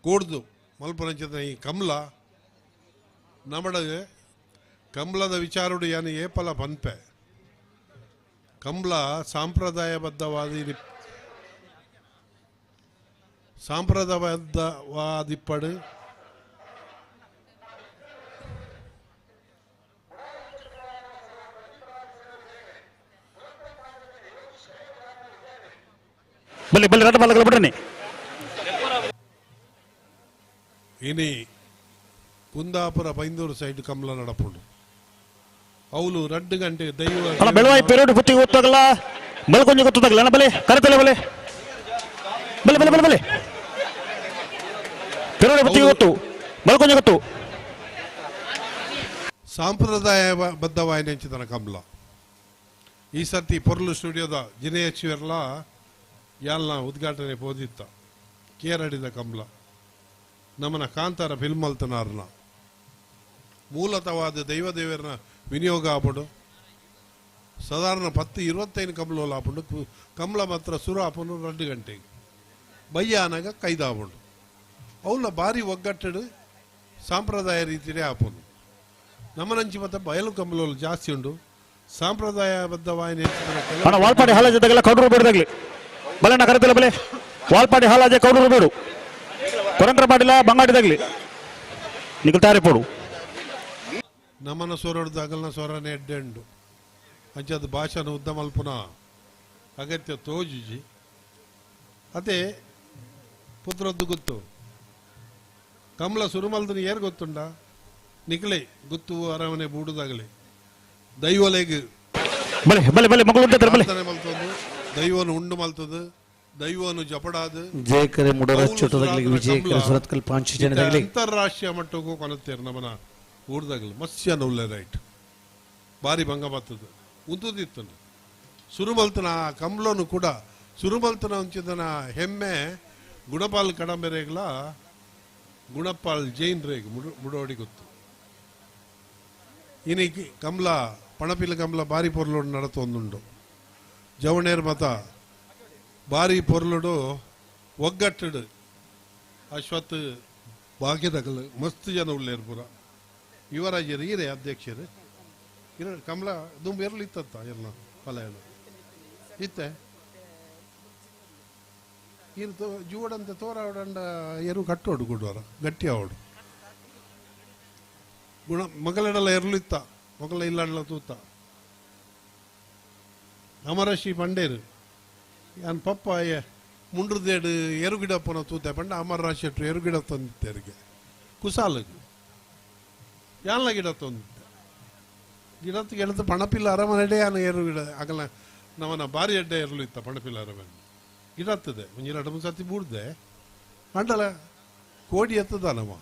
Speaker 5: ಕೂಡ್ದು ಮಲ್ಪನಂಚಿದ ಈ ಕಮಲ ನಮ್ಮಡೆ ಕಮಲದ ವಿಚಾರುಡು ಯಾನು ಏಪಲ ಪನ್ಪೆ ಕಮಲ ಸಾಂಪ್ರದಾಯಬದ್ಧವಾದಿಪ್ಪಡು
Speaker 17: ಬಲ್ಲಿ ಬಲ್ಲಿ ರಟ್ಟ ಬಾಲಗಳು ಬಿಡ್ರಿ
Speaker 5: ಇನಿ ಕುಂದಾಪುರ ಬೈಂದೂರು ಸೈಡ್ ಕಮಲ ನಡಪುಂಡು ಅವಳು 2 ಗಂಟೆ ದೈವ
Speaker 17: ಬೆಳವಾಯಿ ಪೆರೋಡು ಬುತ್ತಿ ಗೊತ್ತಾಗಲ್ಲ ಬೆಳಕೊಂಜಿ ಗೊತ್ತಾಗಲ್ಲ ಅಣ್ಣ ಬಲೆ ಕರೆತಲೆ ಬಲೆ ಬಲೆ ಬಲೆ ಬಲೆ ಬಲೆ ಪೆರೋಡು ಬುತ್ತಿ ಗೊತ್ತು ಬೆಳಕೊಂಜಿ ಗೊತ್ತು
Speaker 5: ಸಾಂಪ್ರದಾಯಬದ್ಧವಾಯಿನ ಹೆಂಚಿತನ ಕಮಲ ಈ ಸರ್ತಿ ಪೊರ್ಲು ಸ್ಟುಡಿಯೋದ ಜಿನೇಶ್ವರ್ಲ ಯಾಲ್ನ ಉದ್ಘಾಟನೆ ಪೋದಿತ್ತ ಕೇರಡಿದ ಕಮಲ ನಮ್ಮನ ಕಾಂತಾರ ಫಿಲ್ಮ್ ಅಲ್ತನಾರ್ನ ಮೂಲತವಾದ ದೈವದೇವರನ ವಿನಿಯೋಗ ಆಪುಡು ಸಾಧಾರಣ 10-25 ಕಮಲ ಆಪುಂಡು ಕಮಲ ಮಾತ್ರ ಸುರು ಆಪುಂಡು 2 ಗಂಟೆಗೆ ಬಯ್ಯಾನಾಗ ಕೈದಾಪುಂಡು ಅವನ್ನ ಭಾರಿ ಒಗ್ಗಟ್ಟಡು ಸಾಂಪ್ರದಾಯ ರೀತಿಯೇ ಆಪುಂಡು ನಮ್ಮನಂಚಿ ಮತ್ತೆ ಬಯಲು ಕಮಲಗಳು ಜಾಸ್ತಿ ಉಂಡು ಸಾಂಪ್ರದಾಯಬದ್ಧವಾಯಿನ
Speaker 17: ವಾಲ್ಪಾಡಿ ಹಾಲ ಜೊತೆಗೆಲ್ಲ ಕೌಡೂರು ಬೇಡದಾಗ್ಲಿ ಬಲೆನ ಕರೆತಲೆ ಬಲೆ ವಾಲ್ಪಾಡಿ ಹಾಲಾಜೆ ಕೌಡೂರು ಬೇಡು ಕೊರಂಟ್ರ ಮಾಡಿಲ್ಲ ಬಂಗಾಡಿದಾಗ್ಲಿ ನಿಖಲ್ ತಾರಿ ಪೋಡು
Speaker 5: ನಮ್ಮನ ಸ್ವರಡ್ದಾಗಲ್ನ ಸ್ವರನೇ ಎಡ್ಡೆಂಡು ಅಂಚದ ಭಾಷಣ ಉದ್ದ ಮಲ್ಪುನ ಅಗತ್ಯ ತೋಜುಜಿ ಅದೇ ಪುತ್ರದ್ದು ಗೊತ್ತು ಕಮಲ ಸುರುಮಲ್ದನ ಏರ್ ಗೊತ್ತುಂಡ ನಿಖಲೆ ಗೊತ್ತು ಅರಮನೆ ಬೂಡುದಾಗಲಿ ದೈವಲೆಗ್
Speaker 17: ಬಲೆ ಬಲೆ ಬಲೆ ಮಗಳು
Speaker 5: ಮಲ್ತದು ದೈವನು ಉಂಡು ಮಲ್ತದು ದೈವನು ಜಪಡಾದು
Speaker 8: ಜಯಕರೆ ಮುಡರಚ್ಚುಟದಾಗಲಿ ವಿಜಯಕರ ಸುರತ್ಕಲ್ ಪಾಂಚ ಜನದಾಗಲಿ
Speaker 5: ಅಂತಾರಾಷ್ಟ್ರೀಯ ಮಟ್ಟಕ್ಕೂ ಕೊನತ್ತೇರು ನಮ್ಮನ ಊರ್ದಾಗಲಿ ಮಸ್ಯ ನೌಲೆ ರೈಟ್ ಭಾರಿ ಭಂಗ ಬರ್ತದೆ ಉದ್ದುದಿತ್ತು ಸುರುಮಲ್ತನ ಕಮಲನು ಕೂಡ ಸುರುಮಲ್ತನ ಒಂಚಿದನ ಹೆಮ್ಮೆ ಗುಣಪಾಲ್ ಕಡಂಬೆರೆಗ್ಲ ಗುಣಪಾಲ್ ಜೈನ್ ರೇಗ್ ಮುಡೋಡಿ ಗೊತ್ತು ಇನಿಕಿ ಕಮಲ ಪಣಪಿಲ ಕಮಲ ಭಾರಿ ಪೊರ್ಲೋಡು ನಡತೊಂದುಂಡು ಜವಣೇರ್ ಮತ ಭಾರಿ ಪೊರ್ಲುಡು ಒಗ್ಗಟ್ಟಡು ಅಶ್ವತ್ ಭಾಗ್ಯದಗಲು ಮಸ್ತ್ ಜನ ಉಳ್ಳೇರು ಪುರ ಯುವರಾಜರು ಈರೇ ಅಧ್ಯಕ್ಷರು ಕಮಲ ದುಂಬು ಎರಲು ಇತ್ತತ್ತ ಎಲ್ಲ ಫಲ ಇತ್ತೆ ಇರು ಜೂಡಂತ ತೋರಾವಡಂಡ ಎರು ಕಟ್ಟೋಡು ಗುಡ್ವಾರ ಗಟ್ಟಿ ಆವಡು ಗುಣ ಮಗಳೆಡಲ್ಲ ಎರಲು ಇತ್ತ ಮಗಳ ಇಲ್ಲಡ್ಲ ತೂತ ಅಮರಶಿ ಪಂಡೇರು ಯಾನ್ ಪಪ್ಪ ಮುಂಡ್ರದೇಡು ಎರುಗಿಡಪ್ಪನ ತೂತೆ ಪಂಡ ಅಮರ ಶೆಟ್ರು ಎರುಗಿಡ ತಂದಿತ್ತೇರಿಗೆ ಕುಸಾಲಗೆ ಯಾನ್ಲ ಗಿಡ ತಂದಿತ್ತೆ ಗಿಡತ್ತು ಗೆಳತು ಪಣಪಿಲ್ಲ ಅರಮನೆಡೆ ಯಾನು ಎರುಗಿಡ ಆಗಲ್ಲ ನಮ್ಮನ ಭಾರಿ ಅಡ್ಡೆ ಎರಲು ಇತ್ತ ಪಣಪಿಲ್ಲ ಅರಮನೆ ಗಿಡತ್ತದೆ ಒಂಜಿ 2-3 ಸತಿ ಬೂಡ್ದೆ ಮಂಡಲ ಕೋಡಿ ಎತ್ತದ ನಮ್ಮ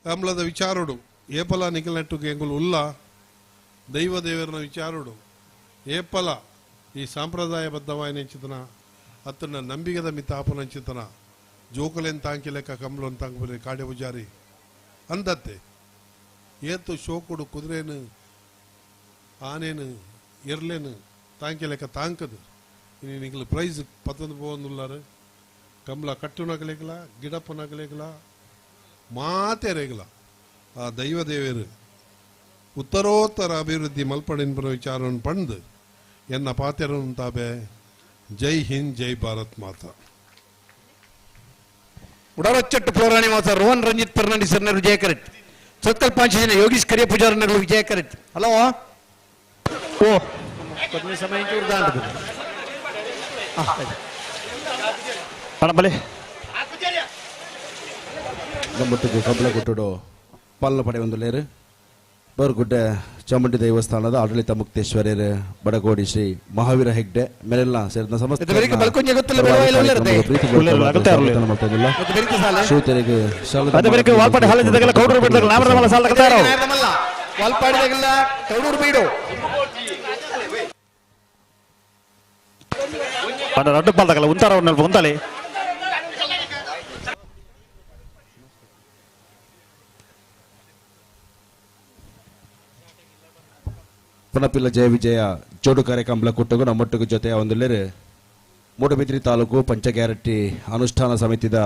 Speaker 5: ಕಮಲದ ವಿಚಾರೋಡು ಏಪಲ ನಿಖಲ್ನೆಟ್ಟುಗೆ ಎಂಗುಲು ಉಲ್ಲ ದೈವದೇವರನ ವಿಚಾರೋಡು ಏಪಲ ಈ ಸಾಂಪ್ರದಾಯಬದ್ಧವಾಯಿನ ಚಿತನ ಅತ್ತನ ನಂಬಿಗದ ಮಿತ ಆಪನ ಚಿತನ ಜೋಕಲೆನ್ ತಾಂಕಿ ಲೆಕ್ಕ ಕಮಲನ್ ತಾಂಕಿ ಕಾಡೆ ಪೂಜಾರಿ ಅಂದತ್ತೆ ಏತು ಶೋಕುಡು ಕುದುರೆನು ಆನೇನು ಎರ್ಲೇನು ತಾಂಕಿ ಲೆಕ್ಕ ತಾಂಕದು ಇನ್ನು ನಿಖಲು ಪ್ರೈಸ್ 11 ಪೋವೊಂದುಲ್ಲಾರು ಕಮಲ ಕಟ್ಟುನಗಲೇಗಲ ಗಿಡಪ್ಪನಗಲೇಗಲ ಮಾತೆ ರೇಗಲ ಆ ದೈವದೇವರು ಉತ್ತರೋತ್ತರ ಅಭಿವೃದ್ಧಿ ಮಲ್ಪಡಿನ ವಿಚಾರವನ್ನು ಪಂದು ಎನ್ನ ಪಾತೆರನ್ನು ತಾಬೆ ಜೈ ಹಿಂದ್ ಜೈ ಭಾರತ್ ಮಾತಾ
Speaker 8: ಉಡರಚ್ಚಟ್ಟು ಪೌರಾಣಿ ಮಾತ ರೋಹನ್ ರಂಜಿತ್ ಫರ್ನಾಂಡಿಸ್ ವಿಜಯ ಕರೆಟ್ ಸತ್ಕಲ್ ಪಾಂಚ ಜನ ಯೋಗೀಶ್ ಕರಿಯ ಪೂಜಾರನಗಳು ವಿಜಯ ಕರೆಟ್ ಹಲೋ ಓ ಕೊದ್ಮೆ ಸಮಯ
Speaker 17: ಬಲೆ
Speaker 18: ಗಮ್ಮತ್ತಿಗೆ ಕಬ್ಬಳ ಕೊಟ್ಟುಡು ಪಲ್ಲ ಪಡೆ ಒಂದು ಲೇರು ಬೋರ್ಗುಡ್ಡೆ ಚಾಮುಂಡಿ ದೇವಸ್ಥಾನದ ಆಡಳಿತ ಮುಕ್ತೇಶ್ವರ್ಯರು ಬಡಗೋಡಿ ಶ್ರೀ ಮಹಾವೀರ ಹೆಗ್ಡೆ ಮೇಲೆಲ್ಲ ಸೇರಿದ ಸಮಸ್ತ ಶ್ರೀತರಿಗೆ
Speaker 17: రెండు పాల ఉంటారా ఉండాలి
Speaker 18: ಪನಪಿಲ್ಲ ಜಯ ವಿಜಯ ಜೋಡು ಕಾರ್ಯಕ್ರಮ ಕೊಟ್ಟಗು ನಮ್ಮೊಟ್ಟಿಗೆ ಜೊತೆ ಒಂದಿಲ್ಲರು ಮೂಡಬಿದ್ರಿ ತಾಲೂಕು ಪಂಚ ಗ್ಯಾರಂಟಿ ಅನುಷ್ಠಾನ ಸಮಿತಿದ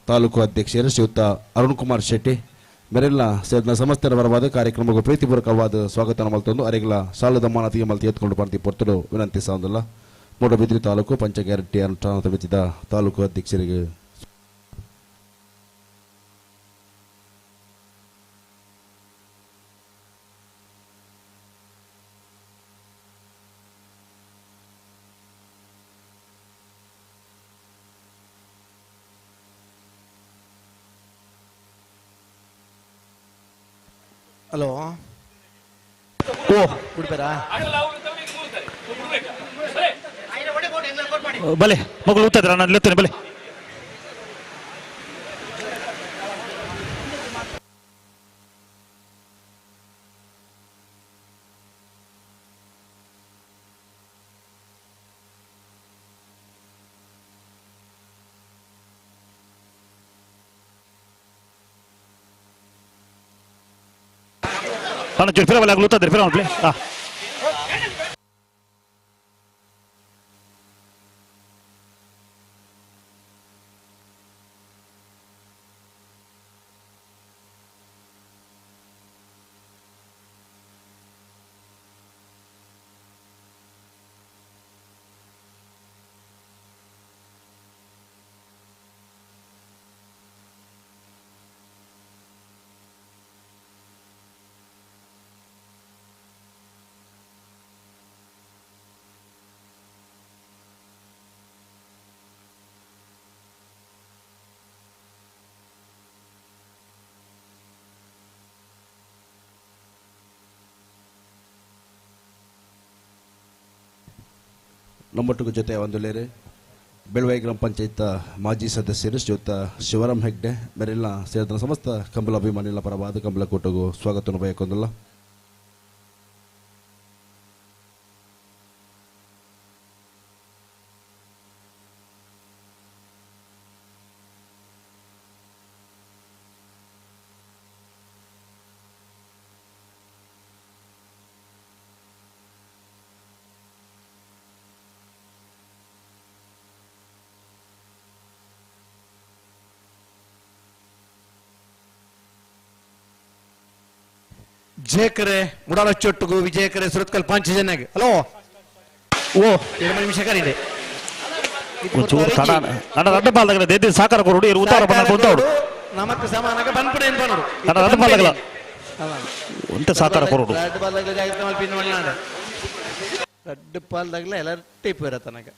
Speaker 18: ತಾಲೂಕು ಅಧ್ಯಕ್ಷರು ಶ್ರೀಯುತ ಅರುಣ್ ಕುಮಾರ್ ಶೆಟ್ಟಿ ಮೇರೆಲ್ಲ ಸೇರಿದ ಸಮಸ್ತರ ಪರವಾದ ಕಾರ್ಯಕ್ರಮಕ್ಕೂ ಪ್ರೀತಿಪೂರ್ವಕವಾದ ಸ್ವಾಗತ ಮಲ್ತೊಂದು ಅರೆಗಳ ಸಾಲದ ಮಾನತಿಗೆ ಮಲ್ತಿ ಎತ್ಕೊಂಡು ಬರ್ತಿ ಪೊರ್ತಲು ವಿನಂತಿ ಸಾಂದಲ್ಲ ಮೂಡಬಿದ್ರಿ ತಾಲೂಕು ಪಂಚ ಗ್ಯಾರಂಟಿ ಅನುಷ್ಠಾನ ಸಮಿತಿದ ತಾಲೂಕು ಅಧ್ಯಕ್ಷರಿಗೆ
Speaker 3: ಹಲೋ
Speaker 17: ಓ ಬಲೆ ಮಗಳು ಊತಿದ್ರ ನಾನು ಇಲ್ಲುತ್ತೇನೆ ಬಲೆ Pana jur fira wala gluta der fira on play. Ah.
Speaker 18: ನಮ್ಮೊಟ್ಟಿಗೆ ಜೊತೆ ಒಂದುಲೇರೆ ಬೆಳವಾಯಿ ಗ್ರಾಮ ಪಂಚಾಯತ್ ಮಾಜಿ ಸದಸ್ಯರು ಶ್ರೀಯುತ ಶಿವರಾಮ್ ಹೆಗ್ಡೆ ಮೇರೆಲ್ಲ ಸೇರಿದ ಸಮಸ್ತ ಕಂಬಲ ಅಭಿಮಾನಿಗಳ ಪರವಾದ ಕಂಬಲ ಕೂಟಗೂ ಸ್ವಾಗತವನ್ನು ಬಯಕೊಂದಿಲ್ಲ
Speaker 3: ಜೇಕರೆ ಮುಡಾಲ ಚೊಟ್ಟುಗು ವಿಜಯಕರೆ ಸುರತ್ಕಲ್ ಪಾಂಚ ಜನಗೆ ಹಲೋ
Speaker 17: ಓ
Speaker 3: 2 ನಿಮಿಷ ಕರೀದೆ
Speaker 17: ಒಂಚೂರು ತಡ ನನ್ನ ರಡ್ಡ ಬಾಲ್ದಗಳ ದೇದಿ ಸಾಕಾರ ಕೊರಡು ಇರು ಉತ್ತಾರ ಬಣ್ಣ ಬಂದವರು
Speaker 3: ನಮಕ್ಕೆ ಸಮಾನಕ್ಕೆ ಬಂದ್ಪಡೆ ಅಂತ ನೋಡು
Speaker 17: ನನ್ನ ರಡ್ಡ ಬಾಲ್ದಗಳ ಒಂಟ ಸಾಕಾರ ಕೊರಡು
Speaker 3: ರಡ್ಡ ಬಾಲ್ದಗಳ ಜಾಗೃತ ಮಲ್ಪಿನ ಮಲ್ನಾಡ ರಡ್ಡ ಬಾಲ್ದಗಳ ಎಲ್ಲ ಟೈಪ್ ಇರತ್ತ ನನಗೆ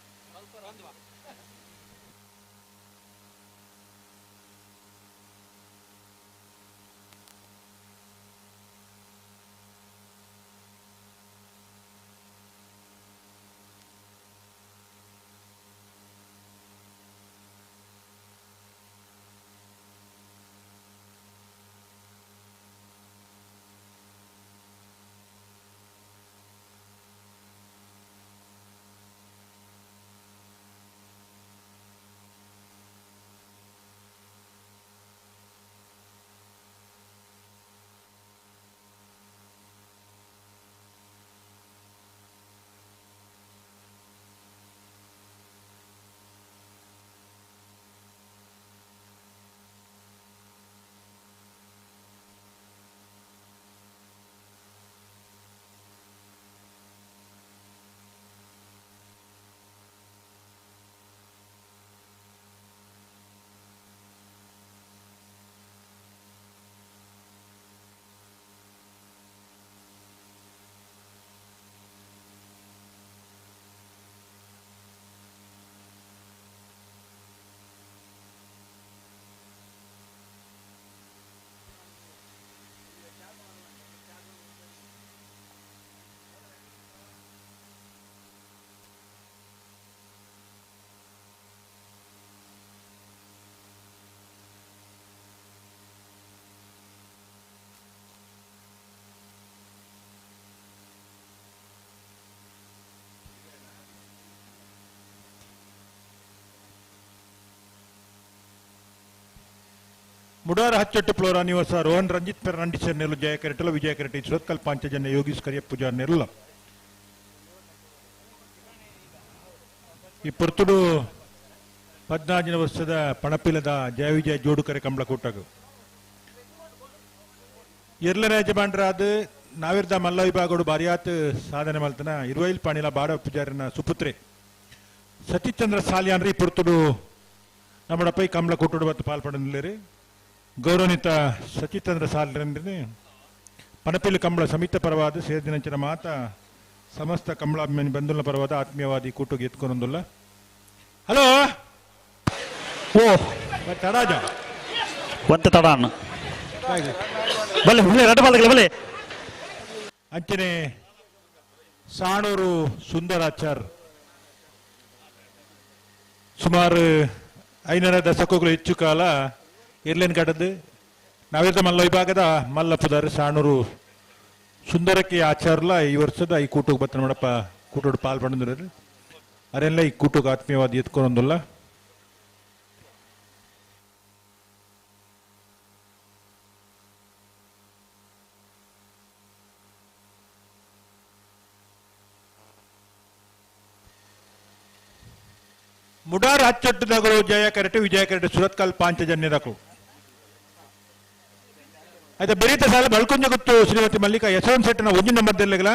Speaker 15: ಮುಡಾರ ಹಚ್ಚಟ್ಟು ಫ್ಲೋರಾ ನಿವಾಸ ರೋಹನ್ ರಂಜಿತ್ ಫೆರ್ನಾಂಡಿಸ್ ನೆರಳು ಜಯ ಕರೆಟಲ ವಿಜಯ ಕರೆಟಿ ಸುರತ್ಕಲ್ ಪಾಂಚಜನ್ಯ ಯೋಗೀಶ್ ಕರಿಯ ಪೂಜಾ ನೆರಳ ಈ ಪುರ್ತುಡು 14 ವರ್ಷದ ಪಣಪಿಲದ ಜಯ ವಿಜಯ ಜೋಡುಕರೆ ಕಂಬಳಕೂಟಗ ಎರಡನೇ ಯಜಮಾನರಾದ ನಾವಿರ್ದ ಮಲ್ಲ ವಿಭಾಗಗಳು ಬಾರಿಯಾತ್ ಸಾಧನೆ ಮಲ್ತನ ಇರುವೈಲ್ ಪಾಣಿಲ ಬಾಡ ಪೂಜಾರಿನ ಸುಪುತ್ರೆ ಸತೀಶ್ಚಂದ್ರ ಸಾಲಿಯಾನ್ರಿ ಪುರ್ತುಡು ನಮ್ಮಡಪೈ ಕಂಬಳಕೂಟಡು ಬತ್ತು ಪಾಲ್ಪಡಲಿರಿ ಗೌರವನಿತ ಸಚಿಚಂದ್ರ ಸಾಲ್ರೆ ಪಣಪಿಲು ಕಂಬಳ ಸಮಿತ ಪರವಾದ ಸೇರಿದಿನಂಚಿನ ಮಾತ ಸಮಸ್ತ ಕಂಬಳಾಭಿಮಾನಿ ಬಂಧುಗಳ ಪರವಾದ ಆತ್ಮೀಯವಾದಿ ಕೂಟುಗೆ ಎತ್ಕೊಂಡೊಂದುಲ್ಲ ಹಲೋ
Speaker 17: ಓ
Speaker 15: ತಡಾಜ
Speaker 17: ಒಂತ ತಡಾಣ ಬಲೆ ಬಲೆ ರಡ್ಡ ಬಾಲ್ದಗಳ ಬಲೆ
Speaker 15: ಅಂಚನೆ ಸಾಣೂರು ಸುಂದರಾಚಾರ್ ಸುಮಾರು 500 ದಶಕಗಳು ಹೆಚ್ಚು ಕಾಲ ಇರ್ಲೇನ್ ಕಡದು ನಾವಿರ್ದ ಮಲ್ಲ ವಿಭಾಗದ ಮಲ್ಲ ಪುದಾರ ಸಾಣೂರು ಸುಂದರಕ್ಕೆ ಆಚಾರಲ ಈ ವರ್ಷದ ಈ ಕೂಟಕ್ಕೆ ಬತ್ತ ನೋಡಪ್ಪ ಕೂಟೋಡು ಪಾಲ್ಪಡಿದ್ರು ಅರೆಲ್ಲ ಈ ಕೂಟಕ್ಕೆ ಆತ್ಮೀಯವಾದ ಎತ್ಕೊಂಡೊಂದಲ್ಲ ಮುಡಾರ್ ಹಚ್ಚಟ್ಟದಗಳು ಜಯ ಕರೆಟು ವಿಜಯ ಕರೆಟು ಸುರತ್ಕಲ್ ಪಾಂಚಜನ್ಯದಕು అయితే ಬೆರೀತ ಸಾಲ ಬಳ್ಕೊಂಜ ಗೊತ್ತು ಶ್ರೀಮತಿ ಮಲ್ಲಿಕಾ ಯಶವಂತ್ ಶೆಟ್ಟನ ಒಂಜಿ ನಂಬರ್ದಲ್ಲಿಗಳ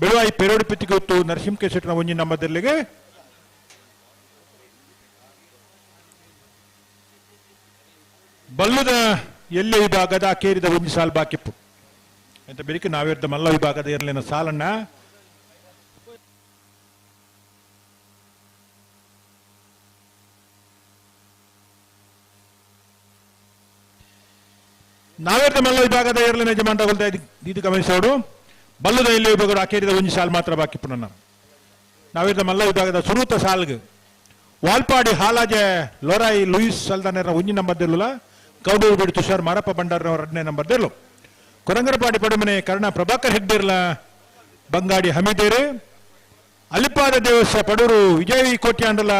Speaker 15: ಬೆಳುವಾಯಿ ಪೆರೋಡಿ ಪಿತ್ತಿ ಗೊತ್ತು ನರಸಿಂಹಕೆ ಶೆಟ್ಟನ ಒಂಜಿ ನಂಬರ್ದಲ್ಲಿಗೆ ಬಲ್ಲುದ ಎಲ್ಲೆ ವಿಭಾಗದ ಕೇರಿದ ಒಂಜಿ ಸಾಲ್ ಬಾಕಿಪ್ಪು ಅಂತ ಬೆರಿಕೆ ನಾವಿರ್ದ ಮಲ್ಲ ವಿಭಾಗದ ಇರಲಿನ ಸಾಲನ್ನ ನಾವೇರ್ದ ಮಲ್ಲ ವಿಭಾಗದ ಏರ್ಲಿನ ಯಜಮಾನರಾಗಲ್ದ ಇದು ಗಮನಿಸೋಡು ಬಲ್ಲುದ ಎಲ್ಲಿ ವಿಭಾಗದ ಆಕೇರಿದ ಒಂಜಿ ಸಾಲ್ ಮಾತ್ರ ಬಾಕಿ ಪುನಃ ನಾವೇರ್ದ ಮಲ್ಲ ವಿಭಾಗದ ಸುರೂತ ಸಾಲ್ಗ್ ವಾಲ್ಪಾಡಿ ಹಾಲಾಜೆ ಲೊರಾಯಿ ಲೂಯಿಸ್ ಸಲ್ದಾನೇರ ಒಂಜಿ ನಂಬರ್ದೆಲ್ಲ ಕೌಡೂರು ಬಿಡು ತುಷಾರ್ ಮಾರಪ್ಪ ಭಂಡಾರನವರ 2ನೇ ನಂಬರ್ದೆಲ್ಲು ಕೊರಂಗರಪಾಡಿ ಪಡುಮನೆ ಕರ್ಣ ಪ್ರಭಾಕರ್ ಹೆಗ್ಡೇರ್ಲ ಬಂಗಾಡಿ ಹಮೀದೇರು ಅಲಿಪಾದ ದೇವಸ್ವ ಪಡೂರು ವಿಜಯವಿ ಕೋಟ್ಯಾಂಡಲ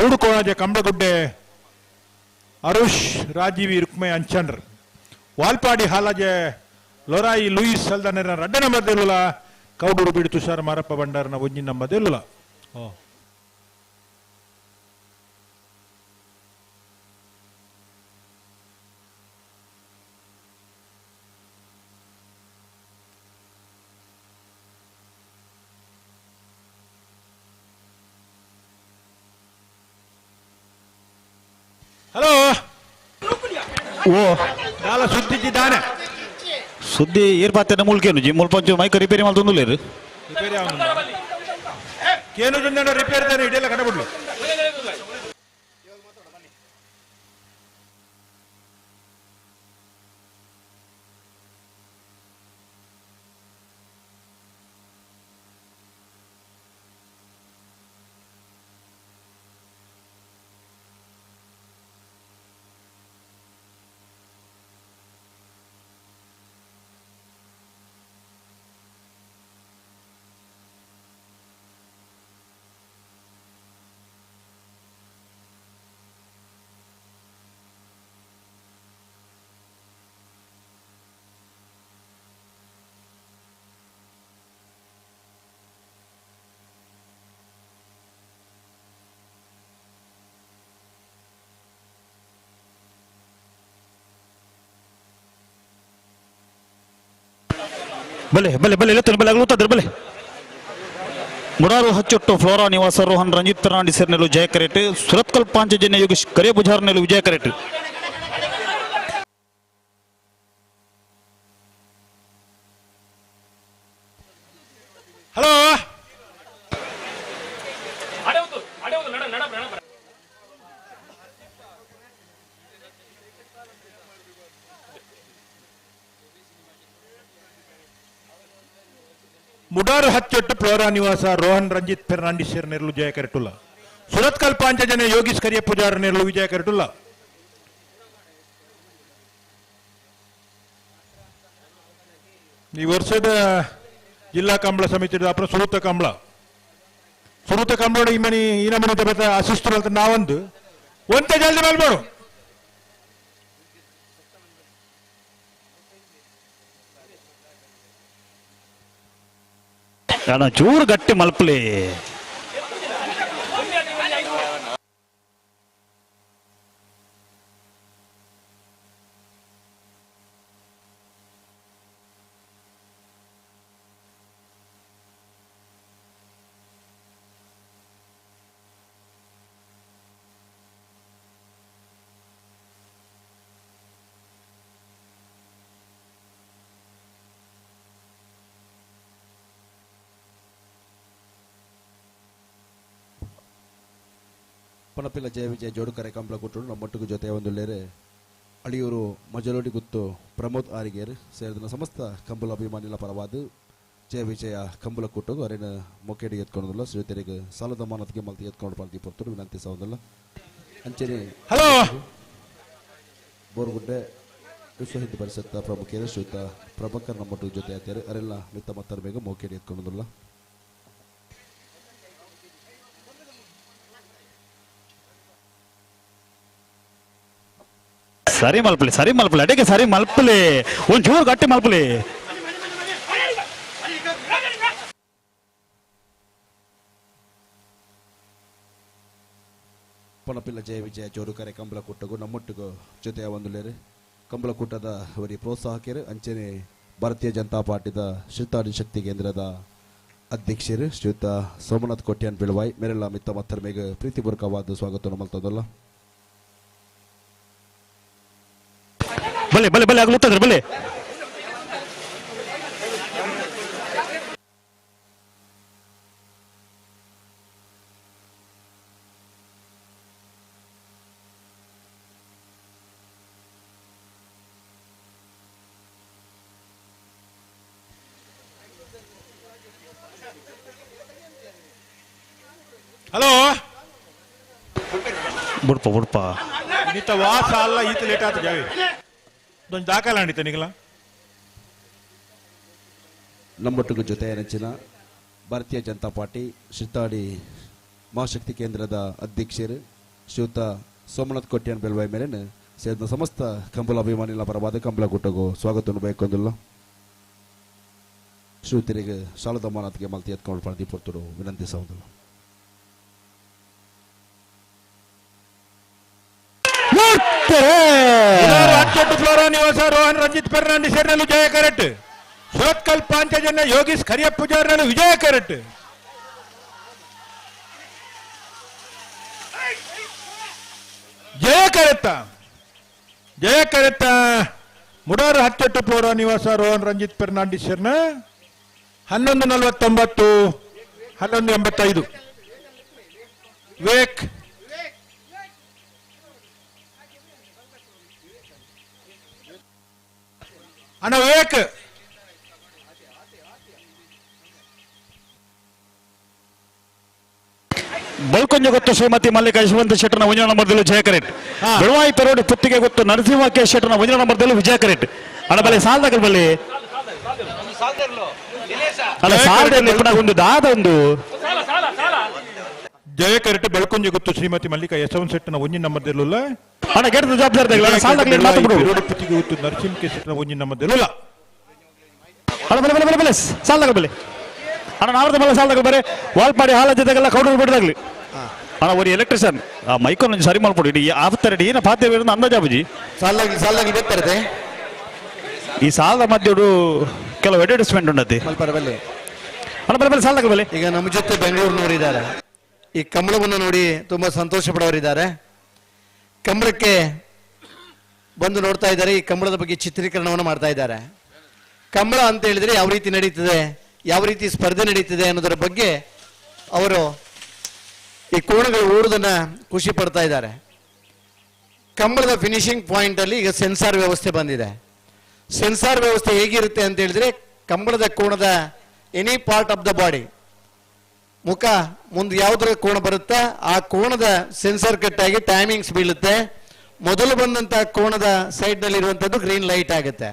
Speaker 15: 3 ಕೋಣಾಜೆ ಕಂಬಗುಡ್ಡೆ ಅರುಷ್ ರಾಜೀವಿ ರುಕ್ಮಯ ಅಂಚಂಡ್ರ ವಾಲ್ಪಾಡಿ ಹಾಲಾಜೆ ಲೊರಾಯಿ ಲೂಯಿಸ್ ಸಲ್ದಾನೇರ 2ನೇ ನಂಬರ್ದೆಲ್ಲ ಕೌಡೂರು ಬಿಡು ತುಷಾರ್ ಮಾರಪ್ಪ ಭಂಡಾರನ ಒಂಜಿ ನಂಬರ್ದೆಲ್ಲ ಹಲೋ
Speaker 17: ಓ
Speaker 15: ನಾಲ ಸುದ್ದಿದ್ದಾನೆ
Speaker 17: ಸುದ್ದಿ ಏರ್ಪಾತಿನ ಮುಲ್ಕೇನು ಜಿ ಮುಲ್ಪಂಚು ಮೈಕ ರಿಪೇರಿ ಮಾಡ್ತೊಂದುಲ್ಲೇರು
Speaker 15: ರಿಪೇರಿ ಕೇನು ಜೊಂದ ರಿಪೇರಿ ತಾನೆ ಇದೆಲ್ಲ ಕಂಡುಬಿಡ್ಲು
Speaker 17: ಬಲೆ ಬಲೆ ಬಲೆ ಎತ್ತಲು ಬಲೆ ಅಗಲುತ್ತದೆ ಬಲೆ ಮುರಾರು ಹಚ್ಚೊಟ್ಟು ಫ್ಲೋರಾ ನಿವಾಸ ರೋಹನ್ ರಂಜಿತ್ ಫೆರ್ನಾಂಡಿಸ್ ನೆರಳು ಜಯ ಕರೆಟ್ ಸುರತ್ಕಲ್ ಪಾಂಚಜನ್ಯ ಯೋಗೀಶ್ ಕರಿಯ ಬುಜಾರ್ ನೆರಳು ವಿಜಯ ಕರೆಟ್
Speaker 15: ಹಲೋ ಮುಡಾರು ಹಚ್ಚೊಟ್ಟು ಫ್ಲೋರಾ ನಿವಾಸ ರೋಹನ್ ರಂಜಿತ್ ಫೆರ್ನಾಂಡಿಸ್ ನೆರಳು ಜಯ ಕರೆಟುಲ್ಲ ಸುರತ್ಕಲ್ ಪಾಂಚಜನ್ಯ ಯೋಗೀಶ್ ಕರಿಯ ಪೂಜಾರ ನೆರಳು ವಿಜಯ ಕರೆಟುಲ್ಲ ಈ ವರ್ಷದ ಜಿಲ್ಲಾ ಕಂಬಳ ಸಮಿತಿ ಅப்புறம் ಸುರೂತ ಕಂಬಳ ಈ ಮನಿ ಈ ನಮೂನೆ ಅಸಿಸ್ಟರ್ ಅಂತ ನಾವೊಂದು ಒಂದೇ ಜಲ್ದಿ ಮಾಡ್ಬೇಡು
Speaker 17: ಅಣ್ಣ ಚೂರು ಗಟ್ಟಿ ಮಲ್ಪಲಿ.
Speaker 18: ಪಣಪಿಲ್ಲ ಜಯ ವಿಜಯ ಜೋಡುಕರೆ ಕಂಬಳ ಕೊಟ್ಟರು ನಮ್ಮೊಟ್ಟಿಗೆ ಜೊತೆ ಒಂದುಳ್ಳೇರೆ ಅಳಿಯೂರು ಮಜಲೋಡಿ ಗುತ್ತು ಪ್ರಮೋದ್ ಆರಿಗೇರ್ ಸೇರಿದ ಸಮಸ್ತ ಕಂಬಳ ಅಭಿಮಾನಿಗಳ ಪರವಾದ ಜಯ ವಿಜಯ ಕಂಬಳ ಕೊಟ್ಟೋಗು ಅರೇನ ಮೊಕ್ಕೇಡಿ ಎತ್ಕೊಂಡಲ್ಲ ಶ್ರೀತರಿಗೆ ಸಾಲದ ಮಾನತಿಗೆ ಮಲ್ತಿ ಎತ್ಕೊಂಡು ಪಾಲ್ತಿ ಪೊರ್ತರು ವಿನಂತಿ ಸೌಂದಲ್ಲ ಅಂಚನೆ
Speaker 15: ಹಲೋ
Speaker 18: ಬೋರ್ಗುಡ್ಡೆ ವಿಶ್ವ ಹಿಂದೂ ಪರಿಷತ್ ಪ್ರಮುಖರು ಶ್ರೀಯುತ ಪ್ರಭಾಕರ್ ನಮ್ಮೊಟ್ಟಿಗೆ ಜೊತೆ ಆಯ್ತಾರೆ ಅರೆಲ್ಲ ಮಿತ್ತ ಮತ್ತರ ಬೇಗ ಮೊಕ್ಕೇಡಿ ಎತ್ಕೊಂಡಲ್ಲ.
Speaker 17: ಸರಿ ಮಲ್ಪಲಿ ಅಡಿಗೆ ಸರಿ ಮಲ್ಪಲಿ ಒಂಚೂರು ಗಟ್ಟಿ ಮಲ್ಪಲಿ.
Speaker 18: ಪಣಪಿಲ್ಲ ಜಯ ವಿಜಯ ಜೋಡುಕರೆ ಕಂಬಳ ಕೂಟಗೂ ನಮ್ಮೊಟ್ಟಿಗೂ ಜೊತೆಯ ಒಂದುಲೇರೆ ಕಂಬಳ ಕೂಟದ ಅವರಿಗೆ ಪ್ರೋತ್ಸಾಹಕರು ಅಂಚನೆ ಭಾರತೀಯ ಜನತಾ ಪಾರ್ಟಿದ ಶ್ರೀತಾಡಿ ಶಕ್ತಿ ಕೇಂದ್ರದ ಅಧ್ಯಕ್ಷರು ಶ್ರೀಯುತ ಸೋಮನಾಥ್ ಕೊಟ್ಯಾನ್ ಬಿಳವಾಯ್ ಮೇರೆಲ್ಲ ಮಿತ್ತ ಮತ್ತರ ಮೇಗ ಪ್ರೀತಿಪೂರ್ವಕವಾದ ಸ್ವಾಗತವನ್ನು ಮಲ್ತದಲ್ಲ.
Speaker 17: ಬಲೆ ಆಗ್ಲುತ್ತಂದ್ರೆ ಬಲೆ
Speaker 15: ಹಲೋ
Speaker 17: ಬುಡ್ಪ
Speaker 15: ನೀತ ವಾಸ ಅಲ್ಲ ಈತ ಲೇಟ್ ಆತ ಜಾವಿ ದೊಂದು ದಾಖಲ ಅಂಡಿತ ನಿಗಲ
Speaker 18: ನಮ್ಮೊಟ್ಟಿಗೂ ಜೊತೆ ನೆಚ್ಚಿನ ಭಾರತೀಯ ಜನತಾ ಪಾರ್ಟಿ ಶ್ರೀತಾಡಿ ಮಹಾಶಕ್ತಿ ಕೇಂದ್ರದ ಅಧ್ಯಕ್ಷರು ಶ್ರೀಯುತ ಸೋಮನಾಥ್ ಕೊಟ್ಯಾನ್ ಬೆಲ್ವಾಯ್ ಮೇರೆನ ಸೇರಿದ ಸಮಸ್ತ ಕಂಬಳ ಅಭಿಮಾನಿಗಳ ಪರವಾದ ಕಂಬಳ ಕೂಟಗೂ ಸ್ವಾಗತವನ್ನು ಬಯಕೊಂದಿಲ್ಲ. ಶ್ರೀಯುತರಿಗೆ ಶಾಲದ ಮಾನತಿಗೆ ಮಲ್ತಿ ಎತ್ಕೊಂಡು ಪಾಲ್ತಿ ಪೊರ್ತರು ವಿನಂತಿ ಸೌಂದಲ್ಲ.
Speaker 15: ನಿವಾಸ ರೋಹನ್ ರಂಜಿತ್ ಫರ್ನಾಂಡಿಸ್ ವಿಜಯ ಕರೆಟ್ ಶೋತ್ಕಲ್ ಪಾಂಚಜನ್ಯ ಯೋಗೀಶ್ ಖರಿಯ ಪೂಜಾರ್ ವಿಜಯ ಕರೆಟ್ ಜಯ ಕರೆತ್ತ ಮುಡಾರು ಹಚ್ಚಟ್ಟು ಪೌರ ನಿವಾಸ ರೋಹನ್ ರಂಜಿತ್ ಫರ್ನಾಂಡಿಸ್ 11:49 11:85 ವಿವೇಕ್ ಅಣ್ಣ ವಿವೇಕ್
Speaker 17: ಬಲ್ಕೊಂಜ ಗೊತ್ತು ಶ್ರೀಮತಿ ಮಲ್ಲಿಕಾ ಯಶವಂತ ಶೆಟ್ಟರ್ನ 1 ನಂಬರ್ದಲ್ಲೂ ಜಯ ಕರೆಟ್. ಬೆಳವಾಯಿ ಪೆರೋಡಿ ಪುತ್ತಿಗೆ ಗೊತ್ತು ನರಸಿಂಹ ಕೆ ಶೆಟ್ಟರ್ನ 1 ನಂಬರ್ದಲ್ಲೂ ವಿಜಯ ಕರೆಟ್. ಅಣ್ಣ ಬಲೆ ಸಾಲ್ದಾಗ ಬಲ್ಲಿ ಅಲ್ಲ ಸಾಲದಲ್ಲಿ ಒಂದು ದಾದ ಒಂದು
Speaker 15: ಜಯ ಕರೆಟ್ ಬೆಳಕೊಂಜ ಗೊತ್ತು ಶ್ರೀಮತಿ ಮಲ್ಲಿಕಾ ಯಶವಂತ ಶೆಟ್ಟರ್ನ 1 ನಂಬರ್ದಲ್ಲೂ
Speaker 17: ಅಣ್ಣ ಗೆಟ್ಟ ಜವಾಬ್ದಾರಿ ಸಾಲ್ದಾಗ ಮಾತಾಡ್ಬಿಡು.
Speaker 15: ಪುತ್ತಿಗೆ ಗೊತ್ತು ನರಸಿಂಹ ಕೆ ಶೆಟ್ಟರ್ನ 1 ನಂಬರ್ದಲ್ಲೂ
Speaker 17: ಅಣ್ಣ ಬಲೆ ಬಲೆ ಸಾಲ್ದಾಗ ಬಲೆ ಅಣ್ಣ ನಾವ್ರದ್ದು ಮಲ್ಲ ಸಾಲ್ದಾಗ ಬರೀ ವಾಲ್ಪಾಡಿ ಹಾಲ ಜೊತೆಗೆಲ್ಲ ಕೌಡರ್ ಬಿಡದಾಗ್ಲಿ ಅಣ್ಣ ಒಂದು ಎಲೆಕ್ಟ್ರಿಷಿಯನ್ ಆ ಮೈಕೋನ್ ಸರಿ ಮಾಡ್ಕೊಡಿ ಇಡೀ ಆಫ್ತರಡಿ ಏನ ಪಾತ್ರೆ ಅಂದಾಜಾಬುಜಿ
Speaker 3: ಸಾಲಾಗಿ ಬರ್ತಾರೆ
Speaker 17: ಈ ಸಾಲದ ಮಧ್ಯೆ ಕೆಲವು ಅಡ್ವರ್ಟೈಸ್ಮೆಂಟ್ ಉಂಟತಿ ಅಣ್ಣ ಬಲೆ ಸಾಲ್ದಾಗ ಬಲೆ.
Speaker 8: ಈಗ ನಮ್ಮ ಜೊತೆ ಬೆಂಗಳೂರಿನವರು ಇದ್ದಾರೆ, ಈ ಕಂಬಳವನ್ನು ನೋಡಿ ತುಂಬಾ ಸಂತೋಷ ಪಡೋರಿದ್ದಾರೆ. ಕಂಬಳಕ್ಕೆ ಬಂದು ನೋಡ್ತಾ ಇದ್ದಾರೆ, ಈ ಕಂಬಳದ ಬಗ್ಗೆ ಚಿತ್ರೀಕರಣವನ್ನು ಮಾಡ್ತಾ ಇದ್ದಾರೆ. ಕಂಬಳ ಅಂತ ಹೇಳಿದ್ರೆ ಯಾವ ರೀತಿ ನಡೀತದೆ, ಯಾವ ರೀತಿ ಸ್ಪರ್ಧೆ ನಡೀತಿದೆ ಅನ್ನೋದರ ಬಗ್ಗೆ ಅವರು ಈ ಕೋಣಗಳು ಓಡುವುದನ್ನ ಖುಷಿ ಪಡ್ತಾ ಇದ್ದಾರೆ. ಕಂಬಳದ ಫಿನಿಶಿಂಗ್ ಪಾಯಿಂಟ್ ಅಲ್ಲಿ ಈಗ ಸೆನ್ಸಾರ್ ವ್ಯವಸ್ಥೆ ಬಂದಿದೆ. ಸೆನ್ಸಾರ್ ವ್ಯವಸ್ಥೆ ಹೇಗಿರುತ್ತೆ ಅಂತ ಹೇಳಿದ್ರೆ ಕಂಬಳದ ಕೋಣದ any part of the body, ಮುಖ ಮುಂದೆ ಯಾವುದರ ಕೋಣ ಬರುತ್ತಾ ಆ ಕೋಣದ ಸೆನ್ಸರ್ ಕಟ್ ಆಗಿ ಟೈಮಿಂಗ್ಸ್ ಬೀಳುತ್ತೆ. ಮೊದಲು ಬಂದಂತ ಕೋಣದ ಸೈಡ್ ನಲ್ಲಿ ಇರುವಂತದ್ದು ಗ್ರೀನ್ ಲೈಟ್ ಆಗುತ್ತೆ.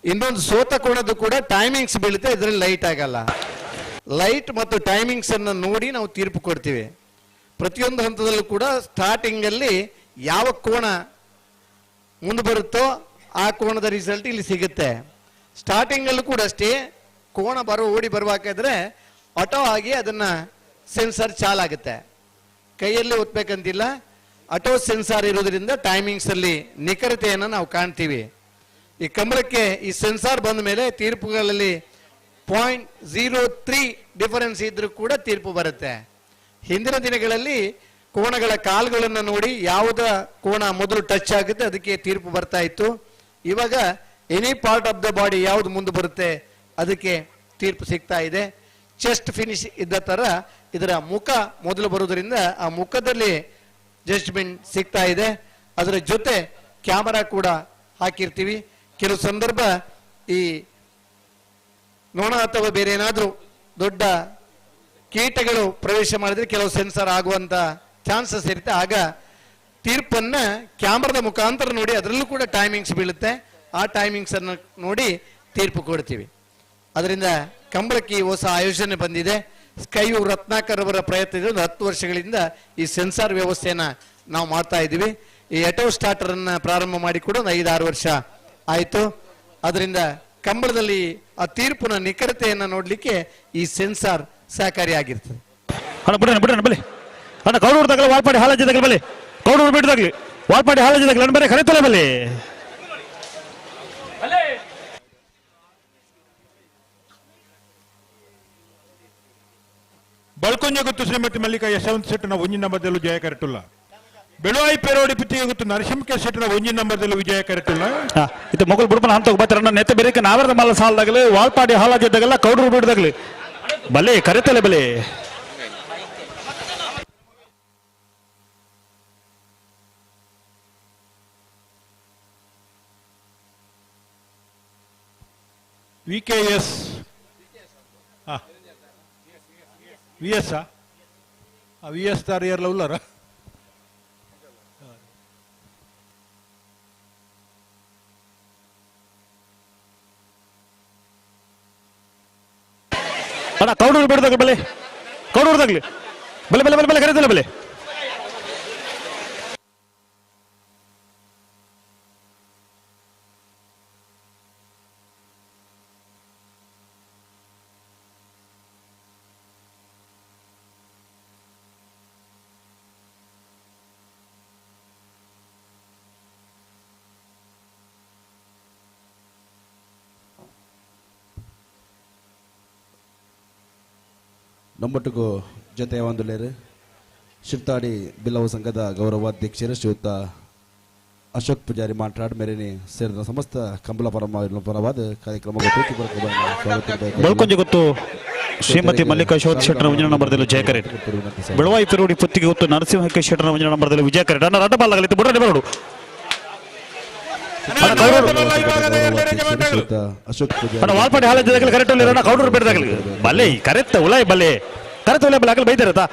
Speaker 8: ಇನ್ನೊಂದು ಸೋತ ಕೋಣದ್ದು ಕೂಡ ಟೈಮಿಂಗ್ಸ್ ಬೀಳುತ್ತೆ, ಇದರಲ್ಲಿ ಲೈಟ್ ಆಗಲ್ಲ. ಲೈಟ್ ಮತ್ತು ಟೈಮಿಂಗ್ಸ್ ಅನ್ನು ನೋಡಿ ನಾವು ತೀರ್ಪು ಕೊಡ್ತೀವಿ. ಪ್ರತಿಯೊಂದು ಹಂತದಲ್ಲೂ ಕೂಡ ಸ್ಟಾರ್ಟಿಂಗ್ ಅಲ್ಲಿ ಯಾವ ಕೋಣ ಮುಂದೆ ಬರುತ್ತೋ ಆ ಕೋಣದ ರಿಸಲ್ಟ್ ಇಲ್ಲಿ ಸಿಗುತ್ತೆ. ಸ್ಟಾರ್ಟಿಂಗ್ ಅಲ್ಲೂ ಕೂಡ ಅಷ್ಟೇ ಕೋಣ ಓಡಿ ಬರುವಾಕಿದ್ರೆ ಆಟೋ ಆಗಿ ಅದನ್ನ ಸೆನ್ಸರ್ ಚಾಲಾಗುತ್ತೆ. ಕೈಯಲ್ಲಿ ಒತ್ತಬೇಕಂತಿಲ್ಲ, ಆಟೋ ಸೆನ್ಸಾರ್ ಇರೋದ್ರಿಂದ ಟೈಮಿಂಗ್ಸ್ ಅಲ್ಲಿ ನಿಖರತೆಯನ್ನು ನಾವು ಕಾಣ್ತೀವಿ. ಈ ಕಂಬಳಕ್ಕೆ ಈ ಸೆನ್ಸಾರ್ ಬಂದ ಮೇಲೆ ತೀರ್ಪುಗಳಲ್ಲಿ 0.03 ಡಿಫರೆನ್ಸ್ ಇದ್ರೂ ಕೂಡ ತೀರ್ಪು ಬರುತ್ತೆ. ಹಿಂದಿನ ದಿನಗಳಲ್ಲಿ ಕೋಣಗಳ ಕಾಲುಗಳನ್ನು ನೋಡಿ ಯಾವುದ ಕೋಣ ಮೊದಲು ಟಚ್ ಆಗುತ್ತೆ ಅದಕ್ಕೆ ತೀರ್ಪು ಬರ್ತಾ ಇತ್ತು. ಇವಾಗ any part of the body ಯಾವ್ದು ಮುಂದೆ ಬರುತ್ತೆ ಅದಕ್ಕೆ ತೀರ್ಪು ಸಿಗ್ತಾ ಇದೆ. ಚೆಸ್ಟ್ ಫಿನಿಶ್ ಇದ್ದ ತರ ಇದರ ಮುಖ ಮೊದಲು ಬರುವುದರಿಂದ ಆ ಮುಖದಲ್ಲಿ ಜಡ್ಜ್ಮೆಂಟ್ ಸಿಗ್ತಾ ಇದೆ. ಅದರ ಜೊತೆ ಕ್ಯಾಮರಾ ಕೂಡ ಹಾಕಿರ್ತೀವಿ. ಕೆಲವು ಸಂದರ್ಭ ಈ ನೊಣ ಅಥವಾ ಬೇರೆ ಏನಾದರೂ ದೊಡ್ಡ ಕೀಟಗಳು ಪ್ರವೇಶ ಮಾಡಿದ್ರೆ ಕೆಲವು ಸೆನ್ಸರ್ ಆಗುವಂತ ಚಾನ್ಸಸ್ ಇರುತ್ತೆ. ಆಗ ತೀರ್ಪನ್ನ ಕ್ಯಾಮರಾದ ಮುಖಾಂತರ ನೋಡಿ ಅದರಲ್ಲೂ ಕೂಡ ಟೈಮಿಂಗ್ಸ್ ಬೀಳುತ್ತೆ. ಆ ಟೈಮಿಂಗ್ಸ್ ಅನ್ನು ನೋಡಿ ತೀರ್ಪು ಕೊಡ್ತೀವಿ. ಅದರಿಂದ ಕಂಬಳಕ್ಕೆ ಹೊಸ ಆಯೋಜನೆ ಬಂದಿದೆ. ಸ್ಕೈಯು ರತ್ನಾಕರ್ ಅವರ ಪ್ರಯತ್ನದಿಂದ 10 ವರ್ಷಗಳಿಂದ ಈ ಸೆನ್ಸಾರ್ ವ್ಯವಸ್ಥೆಯನ್ನ ನಾವು ಮಾಡ್ತಾ ಇದ್ದೀವಿ. ಈ ಆಟೋ ಸ್ಟಾರ್ಟರ್ ಅನ್ನ ಪ್ರಾರಂಭ ಮಾಡಿ ಕೂಡ 5-6 ವರ್ಷ ಆಯಿತು. ಅದರಿಂದ ಕಂಬಳದಲ್ಲಿ ಆ ತೀರ್ಪಿನ ನಿಖರತೆಯನ್ನು ನೋಡ್ಲಿಕ್ಕೆ ಈ ಸೆನ್ಸಾರ್ ಸಹಕಾರಿಯಾಗಿರ್ತದೆ.
Speaker 17: ಅಣ್ಣ ಕೌಡೂರ್ದಾಗಲಿ ವಾಲ್ಪಾಡಿ ಹಾಲಜ್ಜದಾಗಲಿ ಬಲ್ಲಿ ಕೌಡೂರು ಬಿಡದಾಗ್ಲಿ ವಾಲ್ಪಾಡಿ ಹಾಲಜ್ಜದಾಗಲಿ ಅಣ್ಣ ಬರೀ ಕರೆತಲ್ಲ ಬಲ್ಲಿ
Speaker 15: ಬಳ್ಕೊಂಜ ಗೊತ್ತು ಶ್ರೀಮತಿ ಮಲ್ಲಿಕಾ ಯಶವಂತ್ ಶೆಟ್ಟನ ಒಂಜಿ ನಂಬರ್ದಲ್ಲೂ ಜಯ ಕರೆಟುಲ್ಲ. ಬೆಳುವಾಯಿ ಪೇರೋಡಿ ಪಿತ್ತಿಗೆ ಗೊತ್ತು ನರಸಿಂಹ ಶೆಟ್ಟನ ಒಂಜಿ ನಂಬರ್ದಲ್ಲೂ ವಿಜಯ ಕರೆಟುಲ್ಲ.
Speaker 17: ಇದು ಮೊಗಲ್ ಬುಡ್ಪನ ಹಂತ ಬರ್ತಾರಣ್ಣ ನೆತ್ತ ಬೇರೆ ನಾವರದ ಮಲ್ಲ ಸಾಲದಾಗಲಿ ವಾಲ್ಪಾಡಿ ಹಾಲಜ್ಜದಾಗಲ್ಲ ಕೌಡೂರು ಬಿಡದಾಗ್ಲಿ ಬಲೆ ಕರೆತಲೆ ಬಲೆ
Speaker 15: VKS VS VS ದಾರ ಯಾರಲ್ಲ ಉಳ್ಳಾರ
Speaker 17: ಅಣ್ಣ ಕೌಡೂರು ಬಿಡದಾಗ್ಲಿ ಬಲೆ ಕೌಡೂರ್ದಾಗ್ಲಿ ಬಲೆ ಬಲೆ ಬಲೆ ಬಲೆ ಕರೆತಲೆ ಬಲೆ
Speaker 18: ನಮ್ಮೊಟ್ಟಿಗೂ ಜೊತೆ ಒಂದುಲೇರು ಶಿರ್ತಾಡಿ ಬಿಲ್ಲವ ಸಂಘದ ಗೌರವಾಧ್ಯಕ್ಷರು ಶ್ರೀಯುತ ಅಶೋಕ್ ಪೂಜಾರಿ ಮಾತಾಡಿ ಮೇರೆನೆ ಸೇರಿದ ಸಮಸ್ತ ಕಂಬಳ ಪರವಾದ ಕಾರ್ಯಕ್ರಮ
Speaker 17: ಬಳ್ಕೊಂಜ ಗೊತ್ತು ಶ್ರೀಮತಿ ಮಲ್ಲಿಕಾ ಯಶವಂತ್ ಶೆಟ್ಟರ ಒಂಜನ ನಂಬರ್ದಲ್ಲಿ ಜಯ ಕರೆಟ್ ಬೆಳವಾಯಿ ಪೆರೋಡಿ ಪುತ್ತಿಗೆ ಗೊತ್ತು ನರಸಿಂಹಕ್ಕೆ ಶೆಟ್ಟರ ಒಂಜನ ನಂಬರ್ದಲ್ಲಿ ವಿಜಯ ಕರೆಟ್ ಅಣ್ಣ ರಡ್ಡ ಬಾಲಾಗಲಿತ್ತು ಬುಡನೆ ಬರೋಡು ಅಣ್ಣ ವಾಲ್ಪಾಡಿ ಹಾಲಜ್ಜದಾಗಲಿ ಕರೆಕ್ಟ್ ಅಣ್ಣ ಕೌಡೂರು ಬಿಡದಾಗಲಿ ಬಲೆ ಕರೆತ್ತ ಉಲಾಯ್ ಬಲೆ ಕರೆತ್ತ ಉಲಾಯ್ ಬಲೆ ಆಗಲಿ ಬೈದಿರತ್ತಾ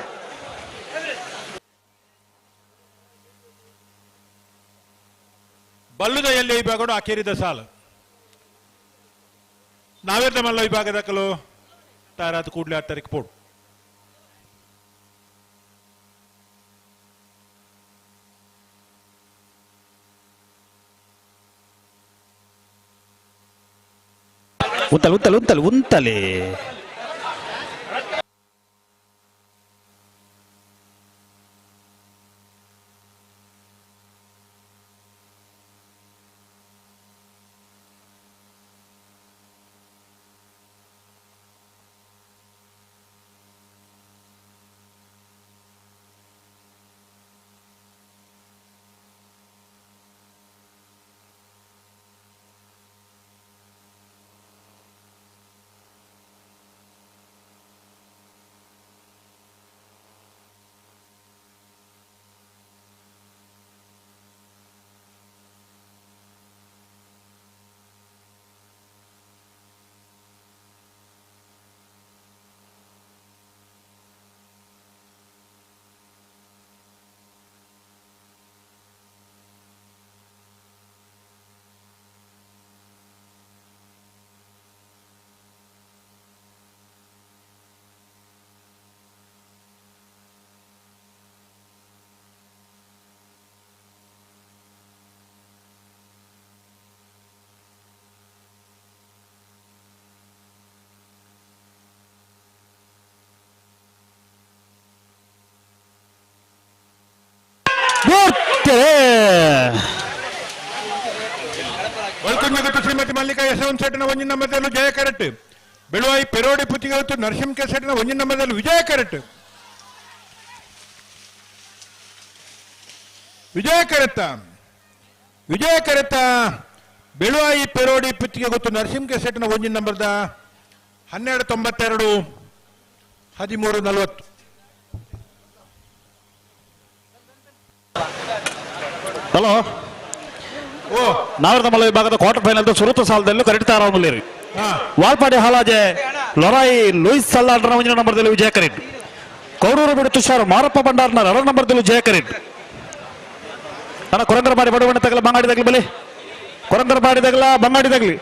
Speaker 15: ಬಲ್ಲುದ ಎಲ್ಲಿ ವಿಭಾಗಡು ಆಕೇರಿದ ಸಾಲು ನಾವೇರ್ದ ಮಲ್ಲ ವಿಭಾಗದಕ್ಕಲು ತಾರಾದ ಕೂಡಲೇ 10 ಪೋಡು
Speaker 17: ಉಂತಲೆ
Speaker 15: ಶ್ರೀಮತಿ ಮಲ್ಲಿಕಾ ಯಶವಂತ್ ಶೆಟ್ಟನ ಒಂಜಿನ ನಂಬರ್ದಲ್ಲೂ ಜಯ ಕರೆಕ್ಟ್. ಬೆಳುವಾಯಿ ಪೆರೋಡಿ ಪುತ್ತಿಗೆ ಹೊತ್ತು ನರಸಿಂಹ ಕೆ ಶೆಟ್ಟನ ಒಂಜಿನ ನಂಬರ್ದಲ್ಲೂ ವಿಜಯ ಕರೆಕ್ಟ್. ವಿಜಯ ಕರೆತ್ತ ಬೆಳುವಾಯಿ ಪೆರೋಡಿ ಪುತ್ತಿಗೆ ಗೊತ್ತು ನರಸಿಂಹ ಕೆ ಶೆಟ್ಟನ ಒಂಜಿನ ನಂಬರ್ದ 1292 1340.
Speaker 17: ಹಲೋ ನಾವರ್ದ ಮಲ್ಲ ವಿಭಾಗದ ಕ್ವಾರ್ಟರ್ ಫೈನಲ್ ಸುರತ ಸಾಲದಲ್ಲೂ ಕರೆಕ್ಟ್ ತಾರಾವಲ್ಲಿ ವಾಲ್ಪಾಡಿ ಹಾಲಾಜೆ ಲೊರಾಯಿ ಲೂಯಿಸ್ ಸಲ್ಲಾಡ್ರ ಒಂಜಿನ ನಂಬರ್ದಲ್ಲಿ ವಿಜಯ ಕರೆಕ್ಟ್. ಕೌಡೂರು ಬಿಡು ತುಷಾರ್ ಮಾರಪ್ಪ ಭಂಡಾರ್ನ 2 ನಂಬರ್ದಲ್ಲಿ ವಿಜಯ ಕರೆಕ್ಟ್. ಅಣ್ಣ ಕೊರಂಗರ ಬಾಡಿ ಬಡವಣ್ಣ ತಗಲ ಬಂಗಾಡಿದಾಗ್ಲಿ ಬಲಿ ಕೊರಂಗರ ಬಾಡಿದಾಗಲ ಬಂಗಾಡಿದಾಗ್ಲಿ.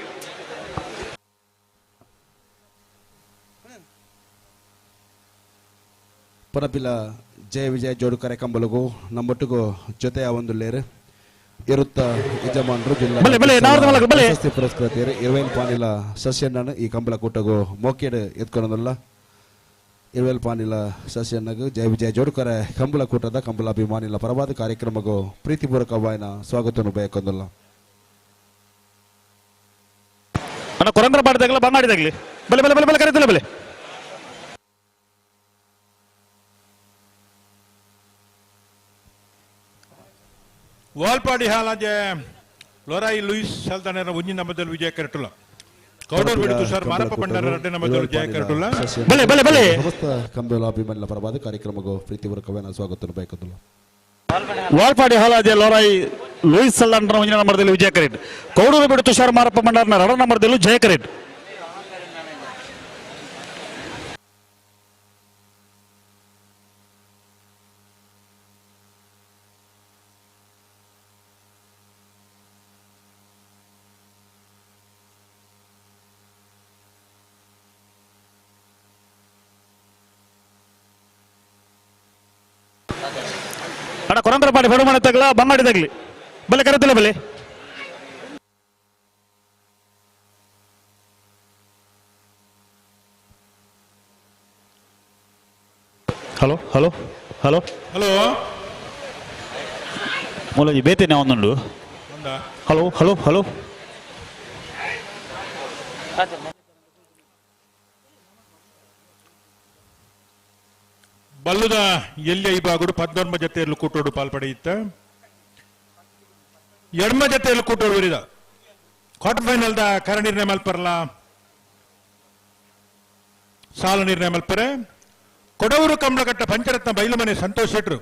Speaker 18: ಪನಪಿಲ ಜಯ ವಿಜಯ ಜೋಡು ಕರೆ ಕಂಬಲಗೂ ನಮ್ಮೊಟ್ಟಿಗೂ ಜೊತೆಯ ಒಂದು ಲೇರು ಇರುತ್ತ ಯಜಮಾನರು ಜಿಲ್ಲಾ ಪ್ರಶಸ್ತಿ ಪುರಸ್ಕೃತರು 20 ಪಾನಿಲ ಸಸ್ಯಣ್ಣನು ಈ ಕಂಬಳ ಕೂಟಗೂ ಮೋಕೆಡ್ ಎತ್ಕೊಂಡಲ್ಲ 20 ಪಾನಿಲ ಸಸ್ಯಣ್ಣಗೂ ಜಯ ವಿಜಯ ಜೋಡು ಕರೆ ಕಂಬಳ ಕೂಟದ ಕಂಬಳ ಅಭಿಮಾನಿಲ ಪರವಾದ ಕಾರ್ಯಕ್ರಮಗೂ ಪ್ರೀತಿಪೂರ್ವಕವಾಯಿನ ಸ್ವಾಗತವನ್ನು ಬಯಕೊಂಡಲ್ಲ.
Speaker 17: ಅಣ್ಣ ಕೊರಂಗರ ಬಾಡಿದಾಗಲ ಬಂಗಾಡಿದಾಗ್ಲಿ ಬಲೆ ಬಲೆ ಬಲೆ ಬಲೆ ಕರೀತಿಲ್ಲ ಬಲೆ.
Speaker 15: ವಾಲ್ಪಾಡಿ ಹಾಲಾಜೆ ಲೊರಾಯಿ ಲೂಯಿಸ್ ಸಲ್ತಾನರ ಒಂಜಿನ ನಂಬರ್ದಲ್ಲಿ ವಿಜಯ ಕರೆಕ್ಟುಲ್ಲ. ಕೌಡೂರು ಬಿಡು ತುಷಾರ್ ಮಾರಪ್ಪ ಭಂಡಾರ 2 ನಂಬರ್ದಲ್ಲಿ ವಿಜಯ ಕರೆಕ್ಟುಲ್ಲ.
Speaker 17: ಬಲೆ ಬಲೆ ಬಲೆ
Speaker 18: ಸಮಸ್ತ ಕಂಬಳ ಅಭಿಮಾನಿಲ ಪರವಾದ ಕಾರ್ಯಕ್ರಮಗೂ ಪ್ರೀತಿಪೂರ್ವಕವಾಯಿನ ಸ್ವಾಗತವನ್ನು ಬಯಕೊಂಡಲ್ಲ.
Speaker 17: ವಾಲ್ಪಾಡಿ ಹಾಲಾಜೆ ಲೊರಾಯಿ ಲೂಯಿಸ್ ಸಲ್ಲಾಂಡ್ರ ಒಂಜಿನ ನಂಬರ್ದಲ್ಲಿ ವಿಜಯ ಕರೆಕ್ಟ್. ಕೌಡೂರು ಬಿಡು ತುಷಾರ್ ಮಾರಪ್ಪ ಭಂಡಾರ್ನ 2 ನಂಬರ್ದಲ್ಲೂ ಜಯ ಕರೆಕ್ಟ್. ಅಣ್ಣ ಕೊರಂಗರ ಬಾಡಿ ಬಡವಣ್ಣ ತಗಲ ಬಂಗಾಡಿದಾಗ್ಲಿ ಬಲೆ ಕರೆತಿಲ್ಲ ಬಲೆ. ಹಲೋ ಹಲೋ ಹಲೋ
Speaker 15: ಹಲೋ
Speaker 17: ಮೂಲಜಿ ಬೇತೇನೆ ಒಂದುಂಡು. ಹಲೋ ಹಲೋ ಹಲೋ
Speaker 15: ಬಲ್ಲುದ ಎಲ್ಲಿ ಇಬಾಗುಡು 14 ಜೊತೆಯಲ್ಲಿ ಕೂಟೋಡು ಪಾಲ್ಪಡೆಯಿತ್ತ. ಎಡ್ಮ ಜೊತೆಯಲ್ಲಿ ಕೂಟೋಡು ಬರಿದ ಕ್ವಾರ್ಟರ್ ಫೈನಲ್ದ ಕರ ನಿರ್ಣಯ ಮಲ್ಪರಲ್ಲ ಸಾಲ ನಿರ್ಣಯ ಮಲ್ಪರೆ ಕೊಡವರು ಕಂಬಳಕಟ್ಟ ಪಂಚರತ್ನ ಬೈಲುಮನೆ ಸಂತೋಷ್ ಶೆಟ್ರು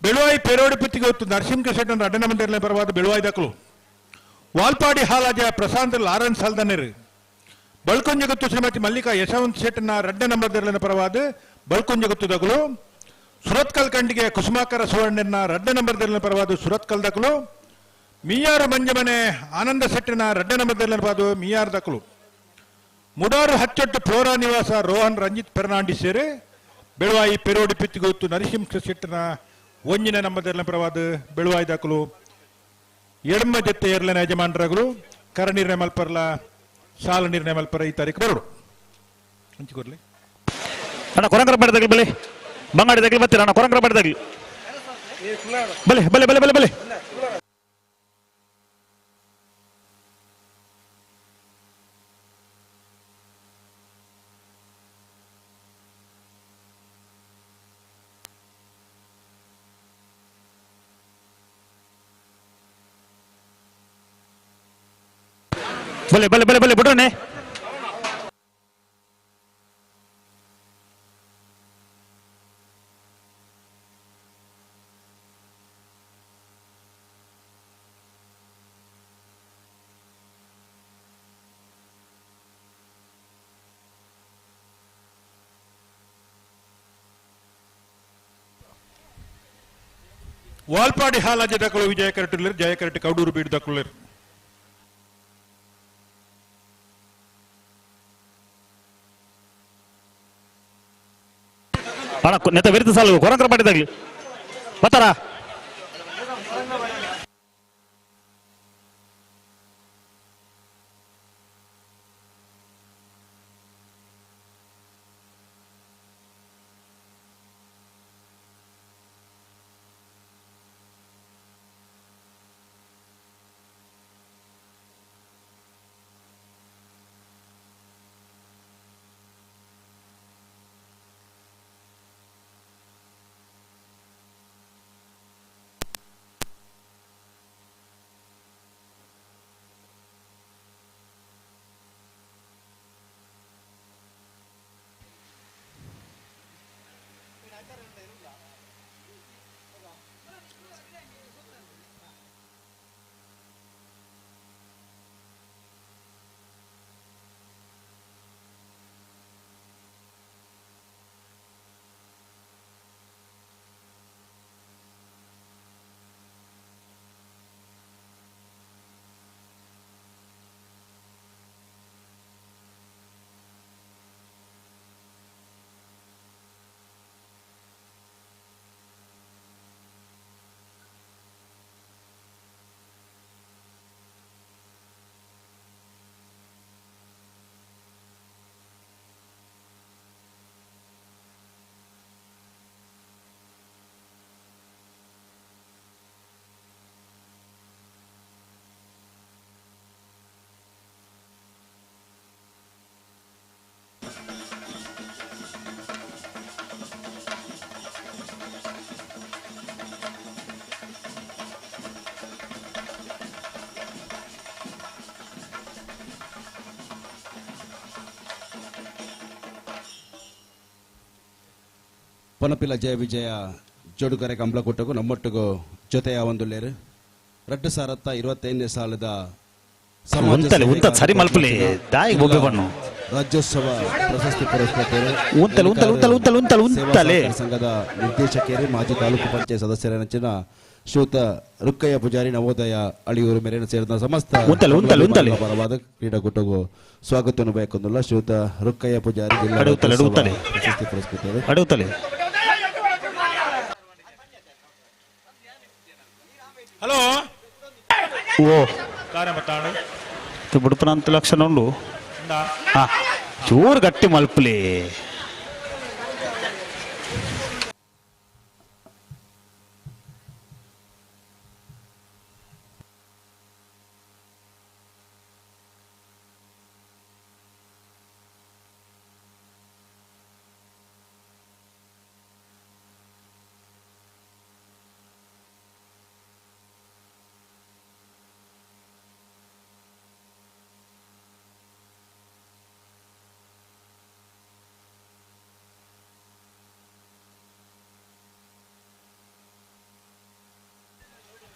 Speaker 15: ಬೆಳುವಾಯಿ ಪೇರೋಡಿ ಪುತ್ತಿಗೆ ಹೊತ್ತು ನರಸಿಂಹ ಶೆಟ್ಟನ 2 ನಂಬರ್ದಲ್ಲಿ ಪರವಾದ ಬೆಳುವಾಯಿ ದಕ್ಕಲು. ವಾಲ್ಪಾಡಿ ಹಾಲಾಜ ಪ್ರಶಾಂತ್ ಲಾರೆನ್ಸ್ ಹಲ್ದನೇರು ಬಳ್ಕೊಂಜಗತ್ತು ಶ್ರೀಮತಿ ಮಲ್ಲಿಕಾ ಯಶವಂತ್ ಶೆಟ್ಟನ 2 ನಂಬರ್ದಲ್ಲಿ ಪರವಾದ ಬಳ್ಕೊಂಜಗತ್ತು ದಗಲು. ಸುರತ್ಕಲ್ ಕಂಡಿಗೆ ಕುಸುಮಾಕರ ಸುವರ್ಣನ 2 ನಂಬರ್ದಲ್ಲಿ ಪರವಾದ ಸುರತ್ಕಲ್ ದಕ್ಕಲು. ಮೀಯಾರು ಮಂಜಮನೆ ಆನಂದ ಶೆಟ್ಟನ 2 ನಂಬರ್ದಲ್ಲಿ ಪರವಾದ ಮೀಯಾರ್ ದಕ್ಕಲು. ಮುಡಾರು ಹಚ್ಚೊಟ್ಟು ಫ್ಲೋರಾ ನಿವಾಸ ರೋಹನ್ ರಂಜಿತ್ ಫೆರ್ನಾಂಡಿಸ್ ಸೇರಿ ಬೆಳುವಾಯಿ ಪೆರೋಡಿ ಪಿತ್ತಿಗೆ ಹೊತ್ತು ನರಸಿಂಹ ಶೆಟ್ಟನ 1 ನಂಬರ್ದಲ್ಲಿ ಪರವಾದ ಬೆಳುವಾಯಿ ದಕ್ಕಲು. ಎಡಮ ಜೊತೆ ಎರಲನ ಯಜಮಾನರಾಗಲು ಕರ ನಿರ್ಣಯ ಮಲ್ಪರ್ಲ ಸಾಲ ನಿರ್ಣಯ ಮಲ್ಪರ ಈ ತಾರೀಕು ಬರೋಡು ಹಂಚಿಕೊರ್ಲಿ.
Speaker 17: ಅಣ್ಣ ಕೊರಂಗರ ಬಾಡಿದಾಗ್ಲಿ ಬಲೆ ಬಂಗಾಡಿದಾಗ್ಲಿ ಬರ್ತೀರ ಅಣ್ಣ ಕೊರಂಗರ ಬಾಡಿದಾಗ್ಲಿ ಬಲೆ ಬಲೆ ಬಲೆ ಬಲೆ ಬಲೆ. ಬಲೆ ಬಲೆ ಬಲೆ ಬಲೆ ಬಿಡ್ರನೆ.
Speaker 15: ವಾಲ್ಪಾಡಿ ಹಾಲಾಜೆ ದಕ್ಕಲು ವಿಜಯ ಕರೆಕ್ಟ್ ಜಯ ಕರೆಕ್ಟ್ ಕೌಡೂರು ಬೀಡು ದಕ್ಕಲು.
Speaker 17: ಅಣ್ಣ ನೆತ್ತ ವಿರುದ್ಧ ಸಾಲು ಕೊರಂಗರ ಬಾಡಿದಾಗ್ಲಿ ಬರ್ತಾರ.
Speaker 18: ಪನಪಿಲ ಜಯ ವಿಜಯ ಜೋಡುಕರೆ ಕಂಬಳಕೂಟಗೂ ನಮ್ಮೊಟ್ಟಿಗೂ ಜೊತೆಯ ಒಂದು ಲೇರು 2025 ಸಾಲದ
Speaker 17: ಸರಿ ಮಲ್ಪಲಿ ದಾಯಿಗೆ ಹೋಗಿ ಬಣ್ಣು
Speaker 18: ರಾಜ್ಯೋತ್ಸವ ಪ್ರಶಸ್ತಿ ಪುರಸ್ಕೃತರು
Speaker 17: ಉಂತಲೆ
Speaker 18: ಸಂಘದ ನಿರ್ದೇಶಕಿಯರು ಮಾಜಿ ತಾಲೂಕು ಪಂಚಾಯತ್ ಸದಸ್ಯರ ನೆಚ್ಚಿನ ಶ್ರೀಯುತ ರುಕ್ಕಯ್ಯ ಪೂಜಾರಿ ನವೋದಯ ಅಳಿಯೂರು ಮೇರೆನ ಸೇರಿದ ಸಮಸ್ತ ಪರವಾದ ಕ್ರೀಡಾಕೂಟಗೂ ಸ್ವಾಗತವನ್ನು ಬಯಕೊಂಡಲ್ಲ ಶ್ರೀಯುತ ರುಕ್ಕಯ್ಯ ಪೂಜಾರಿ ಪ್ರಶಸ್ತಿ ಪುರಸ್ಕೃತರು.
Speaker 15: ಹಲೋ
Speaker 17: ಓ
Speaker 15: ಕಾರ್ಯ
Speaker 17: ಬುಡುಪನಂತ ಲಕ್ಷಣ ಉಂಡು ಚೂರು ಗಟ್ಟಿ ಮಲ್ಪಲಿ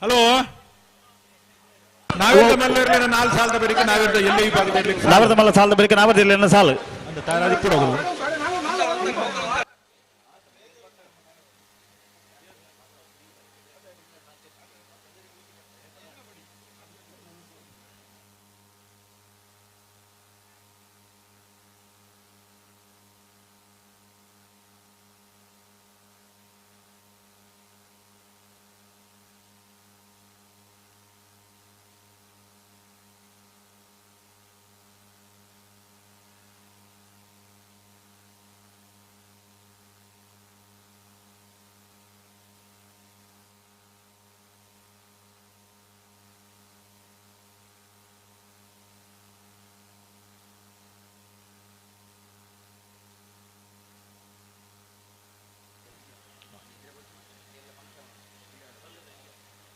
Speaker 15: ಹಲೋ ನಾವಿರ್ದ ಮಲ್ಲ 4 ಸಾಲದ ಬಳಿಕ ನಾವಿರ್ದ ಎಲ್ಲಿ ವಿಭಾಗದಲ್ಲಿ
Speaker 17: ನಾವಿರ್ದ ಮಲ್ಲ ಸಾಲದ ಬಳಿಕ ನಾವಿರ್ದ ಸಾಲು
Speaker 15: ಅಂತ ತಾರಾದಿ ಕೊಡೋದು.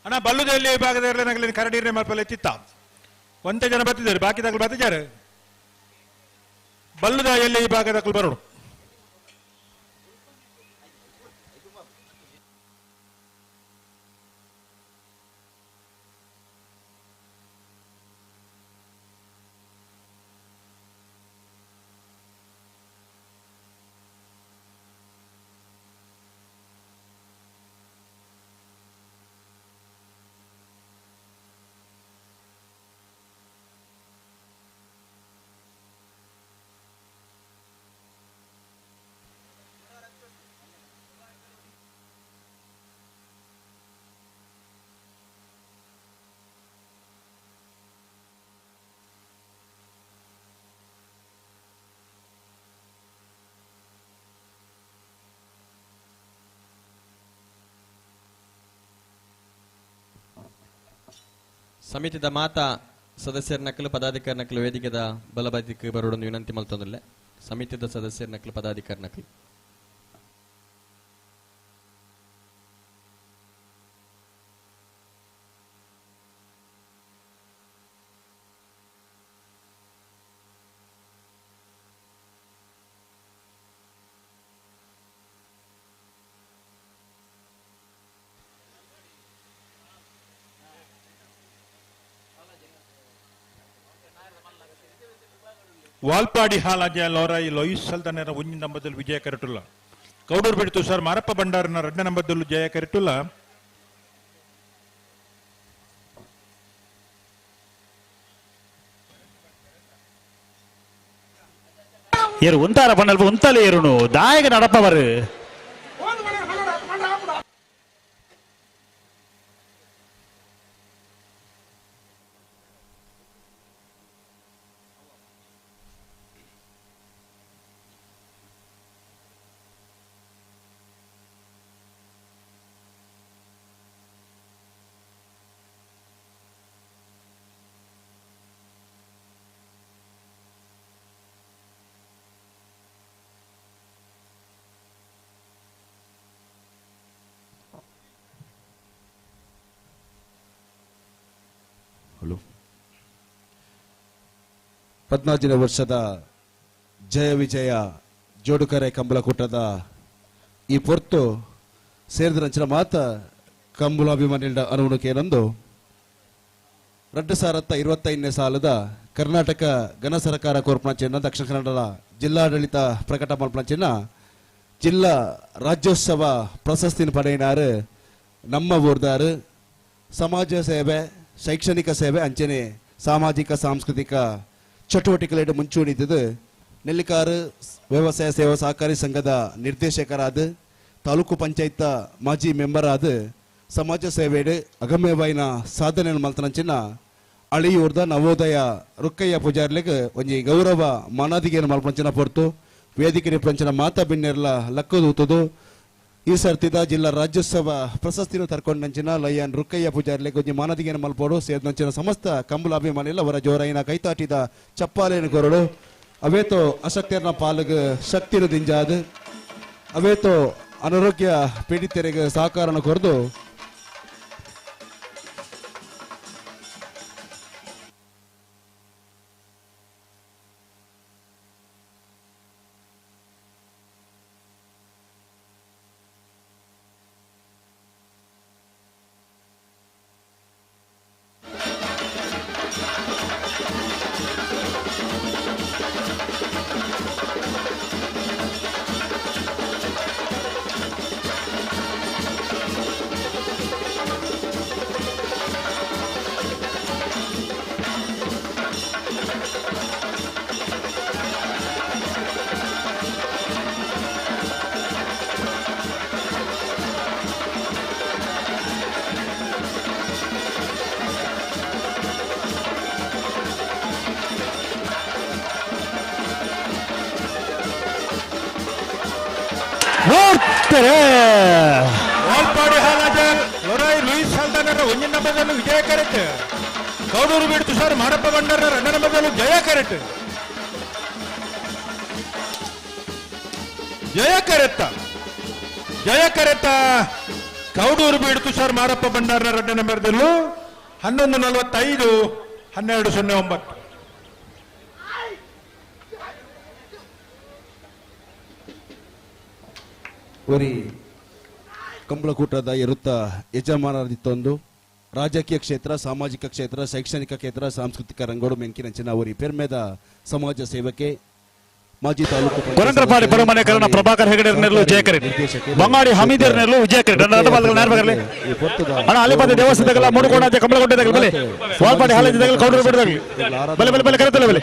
Speaker 15: ಅಣ್ಣ ಬಲ್ಲುದಲ್ಲಿ ವಿಭಾಗದಲ್ಲಿ ನಗಲಿ ಕರಡಿರೆ ಮಲ್ಪಲೆ ಚಿತ್ತ ಒಂದೇ ಜನ ಬರ್ತಿದ್ದಾರೆ, ಬಾಕಿ ತಗಲು ಬರ್ತಿದ್ದಾರೆ. ಬಲ್ಲುದ ಎಲ್ಲಿ ವಿಭಾಗದಕ್ಕೂ ಬರೋಣ.
Speaker 20: ಸಮಿತಿದ ಮಾತಾ ಸದಸ್ಯರ ನಕಲು ಪದಾಧಿಕಾರಿ ನಕಲು ವೇದಿಕೆದ ಬಲಬದಿಗೆ ಬರೋಡನ್ನು ವಿನಂತಿ ಮಲ್ತೊಂದಿಲ್ಲ. ಸಮಿತಿದ ಸದಸ್ಯರ ನಕಲು ಪದಾಧಿಕಾರಿ ನಕಲು
Speaker 15: ವಾಲ್ಪಾಡಿ ಹಾಲಾಜ ಲೋರಾಯಿ ಲೋಯಿಸ್ ಸಲ್ದನರ 1 ನಂಬರ್ದಲ್ಲಿ ವಿಜಯ ಕರೆಟುಲ್ಲ. ಕೌಡೂರು ಬಿಡ್ತು ಸರ್ ಮಾರಪ್ಪ ಭಂಡಾರನ 2 ನಂಬರ್ದಲ್ಲೂ ಜಯ ಕರೆಟುಲ್ಲ.
Speaker 17: ಏರು ಒಂತಾರ ಪಣ್ಣಲ್ಪ ಒಂತಲೇ ಏರುನು ದಾಯಗ ನಡಪವರು
Speaker 18: ಹಲೋ 14ನೇ ವರ್ಷದ ಜಯ ವಿಜಯ ಜೋಡುಕರೆ ಕಂಬಳಕೂಟದ ಈ ಪೊರ್ತು ಸೇರಿದಂಚಿನ ಮಾತ ಕಂಬುಲ ಅಭಿಮಾನಿಗಳ ಅನುಗುಣಕ್ಕೇನೊಂದು 2025ನೇ ಸಾಲದ ಕರ್ನಾಟಕ ಘನ ಸರ್ಕಾರ ಕೋರ್ಪಣಚಿನ ದಕ್ಷಿಣ ಕನ್ನಡ ಜಿಲ್ಲಾಡಳಿತ ಪ್ರಕಟ ಮಲ್ಪನಚಿನ ಜಿಲ್ಲಾ ರಾಜ್ಯೋತ್ಸವ ಪ್ರಶಸ್ತಿನ ಪಡೆಯಿನಾರು ನಮ್ಮ ಊರ್ದಾರು ಸಮಾಜ ಸೇವೆ ಶೈಕ್ಷಣಿಕ ಸೇವೆ ಅಂಚನೆ ಸಾಮಾಜಿಕ ಸಾಂಸ್ಕೃತಿಕ ಚಟುವಟಿಕೆಗಳ ಮುಂಚೂಣಿದ್ದು ನೆಲ್ಲಿಕಾರು ವ್ಯವಸಾಯ ಸೇವಾ ಸಹಕಾರಿ ಸಂಘದ ನಿರ್ದೇಶಕರಾದ ತಾಲೂಕು ಪಂಚಾಯತ್ ಮಾಜಿ ಮೆಂಬರ್ ಆದ ಸಮಾಜ ಸೇವೆಡು ಅಗಮ್ಯವಾಯಿನ ಸಾಧನೆ ಮಲ್ತನಂಚಿನ ಅಳಿಯೂರ್ದ ನವೋದಯ ರುಕ್ಕಯ್ಯ ಪೂಜಾರ್ಲಿಗೆ ಒಂಜಿ ಗೌರವ ಮಾನಾದಿಗೆಯನ್ನು ಮಲ್ಪಂಚಿನ ಪೊರ್ತು ವೇದಿಕೆ ಪಂಚನ ಮಾತಾ ಬಿನ್ನೆರ್ಲ ಲಕ್ಕದೂತದು ಈ ಸರ್ತಿದ ಜಿಲ್ಲಾ ರಾಜ್ಯೋತ್ಸವ ಪ್ರಶಸ್ತಿನ ತರ್ಕೊಂಡಂಚಿನ ಲಯನ್ ರುಕ್ಕಯ್ಯ ಪೂಜಾರ್ಲಿಗೆ ಒಂಜಿ ಮಾನದಿಗೆಯನ್ನು ಮಲ್ಪೋಡು ಸೇರಿದಂಚಿನ ಸಮಸ್ತ ಕಂಬಳ ಅಭಿಮಾನಿಲ್ಲ ಅವರ ಜೋರಾಯಿನ ಕೈತಾಟಿದ ಚಪ್ಪಾಲೆಯನ್ನು ಕೊರಡು ಅವೇತೋ ಅಶಕ್ತಿಯರ್ನ ಪಾಲುಗೆ ಶಕ್ತಿನ ದಿಂಜಾದು ಅವೇತೋ ಅನಾರೋಗ್ಯ ಪೀಡಿತರಿಗೆ ಸಹಕಾರನ ಕೊರದು
Speaker 15: ವಾಲ್ಪಾಡಿ ಹಾಲಾಜರ್ ಲೊರಾಯ್ ಲೂಯಿಸ್ ಸಾಲ್ದಾನರ 1 ನಂಬರ್ದಲ್ಲೂ ವಿಜಯ ಕರೆಟ್ ಕೌಡೂರು ಬೀಡು ತುಷಾರ್ ಮಾರಪ್ಪ ಬಂಡರ 2 ನಂಬರ್ದಲ್ಲೂ ಜಯ ಕರೆಟ್ ಜಯ ಕರೆತ್ತ ಕೌಡೂರು ಬೀಡು ತುಷಾರ್ ಮಾರಪ್ಪ ಬಂಡಾರನ 2 ನಂಬರ್ದಲ್ಲೂ 11:45 12:09
Speaker 18: ಒರಿ ಕಂಬಳಕೂಟದ ಇರುತ್ತ ಯಜಮಾನರಿತ್ತೊಂದು ರಾಜಕೀಯ ಕ್ಷೇತ್ರ ಸಾಮಾಜಿಕ ಕ್ಷೇತ್ರ ಶೈಕ್ಷಣಿಕ ಕ್ಷೇತ್ರ ಸಾಂಸ್ಕೃತಿಕ ರಂಗೋಡು ಮೆಂಕಿನಂಚಿನ ಅವರಿ ಪೆರ್ಮೆದ ಸಮಾಜ ಸೇವಕ್ಕೆ ಮಾಜಿ ತಾಲೂಕು
Speaker 17: ಕೊರಂಗ್ರಪಾಡಿ ಪರಮನೆ ಕರಣ ಪ್ರಭಾಕರ್ ಹೆಗಡೆ ನೆರಳು ಜಯಕರಿ ಬಂಗಾಡಿ ಹಮೀದರ್ ನೆರಳು ವಿಜಯಕರಿ ಅಣ್ಣ ಅಲಿಪಾದಿ ದೇವಸ್ಥಾನಗಳ ಮೂಡುಕೋಣಾಜ ಕಂಬಳಗೊಂಡಿದಾಗ ಬಲೆ ವಾಲ್ಪಾಡಿ ಹಾಲೇಜದಾಗ ಕೌಡರು ಬಿಡದಾಗ ಬಲೆ ಬಲೆ ಬಲೆ ಕರೆತಲ್ಲ ಬಲೆ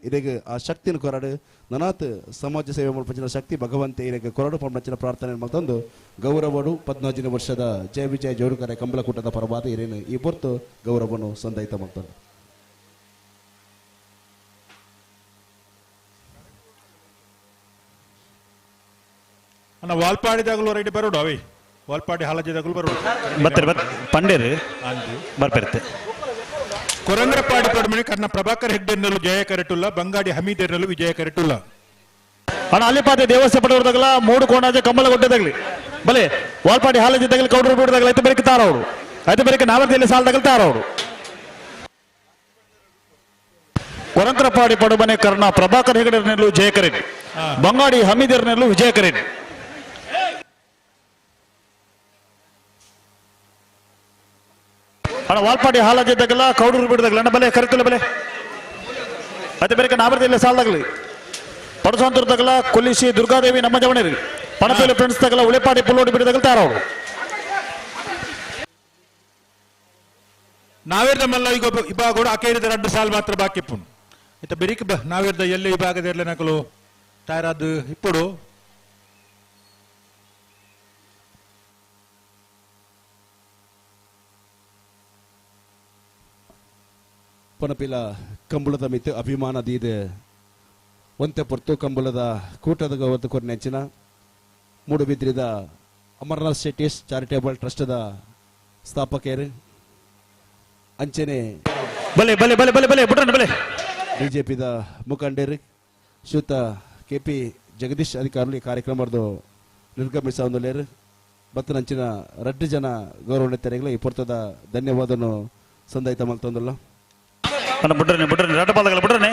Speaker 18: ಇದಕ್ಕೆ ಆ ಶಕ್ತಿನ ಕೊರಡು ನನಾತ್ ಸಮಾಜ ಸೇವೆ ಮಾಡ್ಪಂಚಿನ ಶಕ್ತಿ ಭಗವಂತ ಇದಕ್ಕೆ ಕೊರಡು ಪಂಚಿನ ಪ್ರಾರ್ಥನೆ ಮತ್ತೊಂದು ಗೌರವಡು 15 ವರ್ಷದ ಜಯ ವಿಜಯ ಜೋಡುಕರೆ ಕಂಬಳಕೂಟದ ಪರವಾದ ಇರೇನು ಈ ಹೊರ್ತು ಗೌರವವನ್ನು ಸಂದೈತ ಮಾಡ್ತಾರೆ
Speaker 15: ಅಣ್ಣ ವಾಲ್ಪಾಡಿದಾಗಲೂ ರೈಟ್ ಬರೋಡು ಅವೇ ವಾಲ್ಪಾಡಿ ಹಾಲಾಜಿದಾಗಲೂ ಬರೋಡು
Speaker 17: ಬರ್ತಾರೆ ಪಂಡೇರು ಬರ್ಪಿರುತ್ತೆ
Speaker 15: ಕೊರಂಗ್ರಪಾಡಿ ಪಡಮಣಿ ಕರ್ಣ ಪ್ರಭಾಕರ್ ಹೆಗ್ಡೆರ್ನಲ್ಲೂ ಜಯ ಕರೆಟುಲ್ಲ ಬಂಗಾಡಿ ಹಮೀದರ್ನಲ್ಲೂ ವಿಜಯ ಕರೆಟುಲ್ಲ
Speaker 17: ಅಣ್ಣ ಅಲಿಪಾದಿ ದೇವಸ್ಥಾನ ಪಡೆಯೋದಾಗಲ ಮೂಡು ಕೋಣಾಜ ಕಂಬಳಗೊಂಡದಾಗಲಿ ಬಲೆ ವಾಲ್ಪಾಡಿ ಹಾಲಾಜಿದಾಗಲಿ ಕೌಡರು ಬಿಡೋದಾಗಲಿ ಐತೆ ಬೇರೆ ತಾರವರು ಐತೆ ಬೇರೆ ನಾವರ್ತಿಯಲ್ಲಿ ಸಾಲದಾಗಲಿ ತಾರವರು ಕೊರಂಗ್ರಪಾಡಿ ಪಡುಮನೆ ಕರ್ಣ ಪ್ರಭಾಕರ್ ಹೆಗಡೆರ್ನಲ್ಲೂ ಜಯ ಕರೆನಿ ಬಂಗಾಡಿ ಹಮೀದರ್ನಲ್ಲೂ ವಿಜಯ ಕರೆನಿ ಅಣ್ಣ ವಾಲ್ಪಾಡಿ ಹಾಲಾಜಿದ್ದಾಗಲ್ಲ ಕೌಡೂರು ಬಿಡದಾಗಲ್ಲ ಅಣ್ಣ ಬಲೆ ಕರೆತಿಲ್ಲ ಬಲೆ ಅದೇ ಬೇರೆ ನಾವರ್ತಿಯಲ್ಲಿ ಸಾಲದಾಗಲಿ ಪಡಸಂತರದಾಗಲ್ಲ ಕೊಲ್ಲಿಸಿ ದುರ್ಗಾದೇವಿ ನಮ್ಮ ಜವಣರಿ ಪಣಪೇಲಿ ಫ್ರೆಂಡ್ಸ್ ತಗಲ ಉಳೆಪಾಡಿ ಪುಲ್ಲೋಡಿ ಬಿಡದಾಗಲ್ಲ ತಾರವರು
Speaker 15: ನಾವೇರ್ದ ಮಲ್ಲ ಈಗ ಇವಾಗ ಅಕೇರಿದ 2 ಸಾಲ್ ಮಾತ್ರ ಬಾಕಿ ಇಪ್ಪುನು ಇತ್ತ ಬೆರಿಕ ನಾವೇರ್ದ ಎಲ್ಲಿ ವಿಭಾಗದ ಇರ್ಲಿ ನಕಲು ತಾಯರಾದು ಇಪ್ಪುಡು
Speaker 18: ಪನಪಿಲ ಕಂಬಳದ ಮಿತ್ತು ಅಭಿಮಾನ ದೀದ ಒಂತೆ ಪೊರ್ತು ಕಂಬಳದ ಕೂಟದ ಗೌರವ ಕೊರ್ನೆಂಚಿನ ಮೂಡುಬಿದ್ರಿದ ಅಮರನಾಥ್ ಶೆಟ್ಟೀಸ್ ಚಾರಿಟೇಬಲ್ ಟ್ರಸ್ಟ್ದ ಸ್ಥಾಪಕರು ಅಂಚನೆ
Speaker 17: ಬಲೆ ಬಲೆ ಬಲೆ ಬಲೆ ಬಲೆ ಬಿಡ್ರಣ್ಣ ಬಲೆ
Speaker 18: ಬಿಜೆಪಿದ ಮುಖಂಡರು ಶ್ರೀಯುತ ಕೆಪಿ ಜಗದೀಶ್ ಅಧಿಕಾರುలు ಈ ಕಾರ್ಯಕ್ರಮದ ನಿರ್ಗಮಿಸಲೇರು ಬತ್ತ ನಂಚಿನ 2 ಜನ ಗೌರವ ತೆರೆಗಳ ಈ ಪೊರ್ತದ ಧನ್ಯವಾದನು ಸಂದೈತ ಮಲ್ತೊಂದಲ್ಲ
Speaker 17: ಅಣ್ಣ ಬಿಡ್ರನೆ ಬಿಡ್ರನೆ ರಾಟಪಾಲಗಳ ಬಿಡ್ರನೆ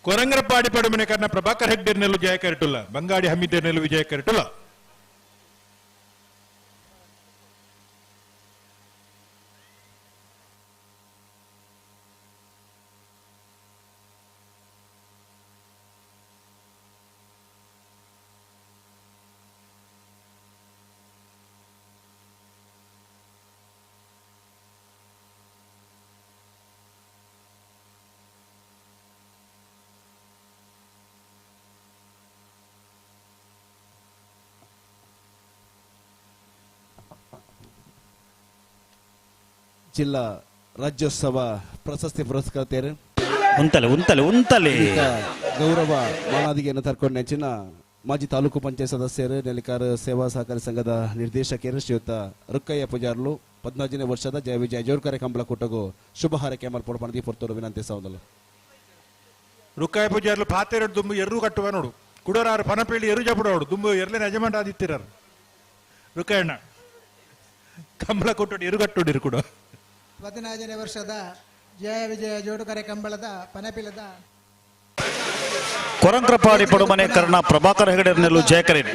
Speaker 15: ಕೊರಂಗ್ರಪಾಡಿ ಪಡುಮನೆ ಕರ್ನ ಪ್ರಭಾಕರ್ ಹೆಗ್ಡೆರ್ನೆಲ್ಲು ಜಯ ಕರೆಟುಲ್ಲ ಬಂಗಾಡಿ ಹಮೀದೆರ್ನೆಲ್ಲು ವಿಜಯ ಕರೆಟುಲ್ಲ
Speaker 18: ಜಿಲ್ಲಾ ರಾಜ್ಯೋತ್ಸವ ಪ್ರಶಸ್ತಿ ಪುರಸ್ಕೃತರು
Speaker 17: ಉಂತಲೆ
Speaker 18: ಗೌರವ ಮಾನಾದಿಗೆಯನ್ನು ತರ್ಕೊಂಡು ನೆಚ್ಚಿನ ಮಾಜಿ ತಾಲೂಕು ಪಂಚಾಯತ್ ಸದಸ್ಯರು ನೆಲಿಕಾರ ಸೇವಾ ಸಹಕಾರಿ ಸಂಘದ ನಿರ್ದೇಶಕರು ಶ್ರೀಯುತ ರುಕ್ಕಯ್ಯ ಪೂಜಾರ್ಲು 15ನೇ ವರ್ಷದ ಜಯ ವಿಜಯ ಜೋಡ್ಕರೆ ಕಂಬಳ ಕೂಟಗೂ ಶುಭ ಹಾರೈಕೆ ಮಲ್ಪಡು ಪಣದಿ ಪೊರ್ತೂರು ವಿನಂತಿ ಸೌಂದಲ್ಲ
Speaker 15: ರುಕ್ಕಾಯ ಪೂಜಾರ್ಲು ಪಾತೆರಡು ದುಂಬು ಎರು ಕಟ್ಟುವ ನೋಡು ಕುಡೋರಾರು ಪನಪೇಳಿ ಎರು ಜಪಡೋಡು ದುಂಬು ಎರ್ಲೆ ಯಜಮಾನ ಆದಿತ್ತಿರಾರು ರುಕ್ಕಯ್ಯಣ್ಣ ಕಂಬಳ ಕೂಟೋಡು ಎರು ಕಟ್ಟೋಡಿರು ಕೂಡ
Speaker 10: 15ನೇ ವರ್ಷದ ಜಯ ವಿಜಯ ಜೋಡುಕರೆ ಕಂಬಳದ ಪನಪಿಲದ
Speaker 17: ಕೊರಂಗ್ರಪಾಡಿ ಪಡುಮನೆ ಕರ್ಣ ಪ್ರಭಾಕರ್ ಹೆಗಡೆರ್ನೆಲ್ಲು ಜಯ ಕರೆಟ್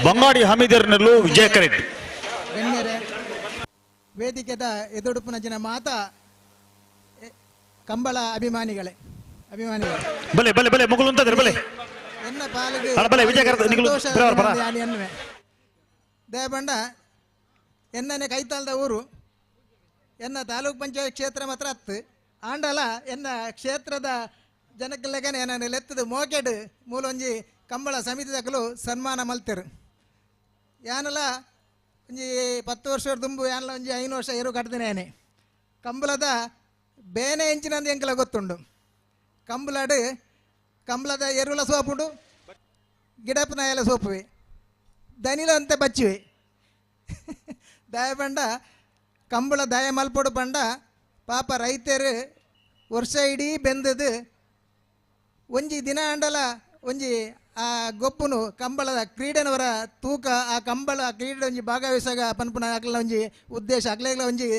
Speaker 17: ಬಂಗಾಡಿ ಹಮೀದೆರ್ನೆಲ್ಲು ವಿಜಯ ಕರೆಟ್
Speaker 10: ಗಣ್ಯರೇ ವೇದಿಕೆದ ಎದುಡುಪುನ ಜನ ಮಾತ ಕಂಬಳ ಅಭಿಮಾನಿಗಳೇ
Speaker 17: ಬಲೆ ಬಲೆ ಬಲೆ ಮುಗುಲು ಅಂತಂದ್ರೆ ಬಲೆ
Speaker 10: ಎನ್ನ ಪಾಲಿಗೆ
Speaker 17: ಬಲೆ ವಿಜಯ ಕರೆಟ್ ನಿಗುಲು
Speaker 10: ಎನ್ನುವೆ ದಯಬಂಡ ಎನ್ನನೆ ಕೈತಾಲ್ದ ಊರು ಎನ್ನ ತಾಲೂಕ್ ಪಂಚಾಯತ್ ಕ್ಷೇತ್ರ ಮಾತ್ರ ಹತ್ತು ಆಂಡಲ ಎನ್ನ ಕ್ಷೇತ್ರದ ಜನಕ್ಕೆಲ್ಲಗನೆ ನಾನು ಲೆತ್ತದು ಮೋಕೆಡ್ ಮೂಲೊಂಜಿ ಕಂಬಳ ಸಮಿತಿದಕ್ಕಲು ಸನ್ಮಾನ ಮಲ್ತೆರು ಯಾನಲ ಒಂಜಿ 10 ವರ್ಷ ದುಂಬು ಯಾನಲ ಒಂಜಿ 5 ವರ್ಷ ಏರು ಕಟ್ತೇನೆ ಕಂಬಳದ ಬೇನೆ ಎಂಚಿನಂದು ಎಂಕಲ ಗೊತ್ತುಂಡು ಕಂಬಳದ ಎರುಳ ಸೋಪುಂಡು ಗಿಡಪನ ಎಲ್ಲ ಸೋಪುವೆ ದನಿಲ ಅಂತ ಬಚ್ಚಿವೆ ದಯಪಂಡ ಕಂಬಳ ದಯ ಮಲ್ಪಡು ಪಂಡ ಪಾಪ ರೈತರು ವರ್ಷ ಇಡೀ ಬೆಂದದು ಒಂಜಿ ದಿನ ಅಂಡಲ ಒಂಜಿ ಆ ಗೊಪ್ಪುನು ಕಂಬಳದ ಕ್ರೀಡೆನವರ ತೂಕ ಆ ಕಂಬಳ ಕ್ರೀಡೆ ಒಂಜಿ ಭಾಗವಹಿಸಾಗ ಪನ್ಪುನ ಆಗ್ಲ ಒಂಜಿ ಉದ್ದೇಶ ಆಗ್ಲೇಗ್ಲ ಒಂಜಿ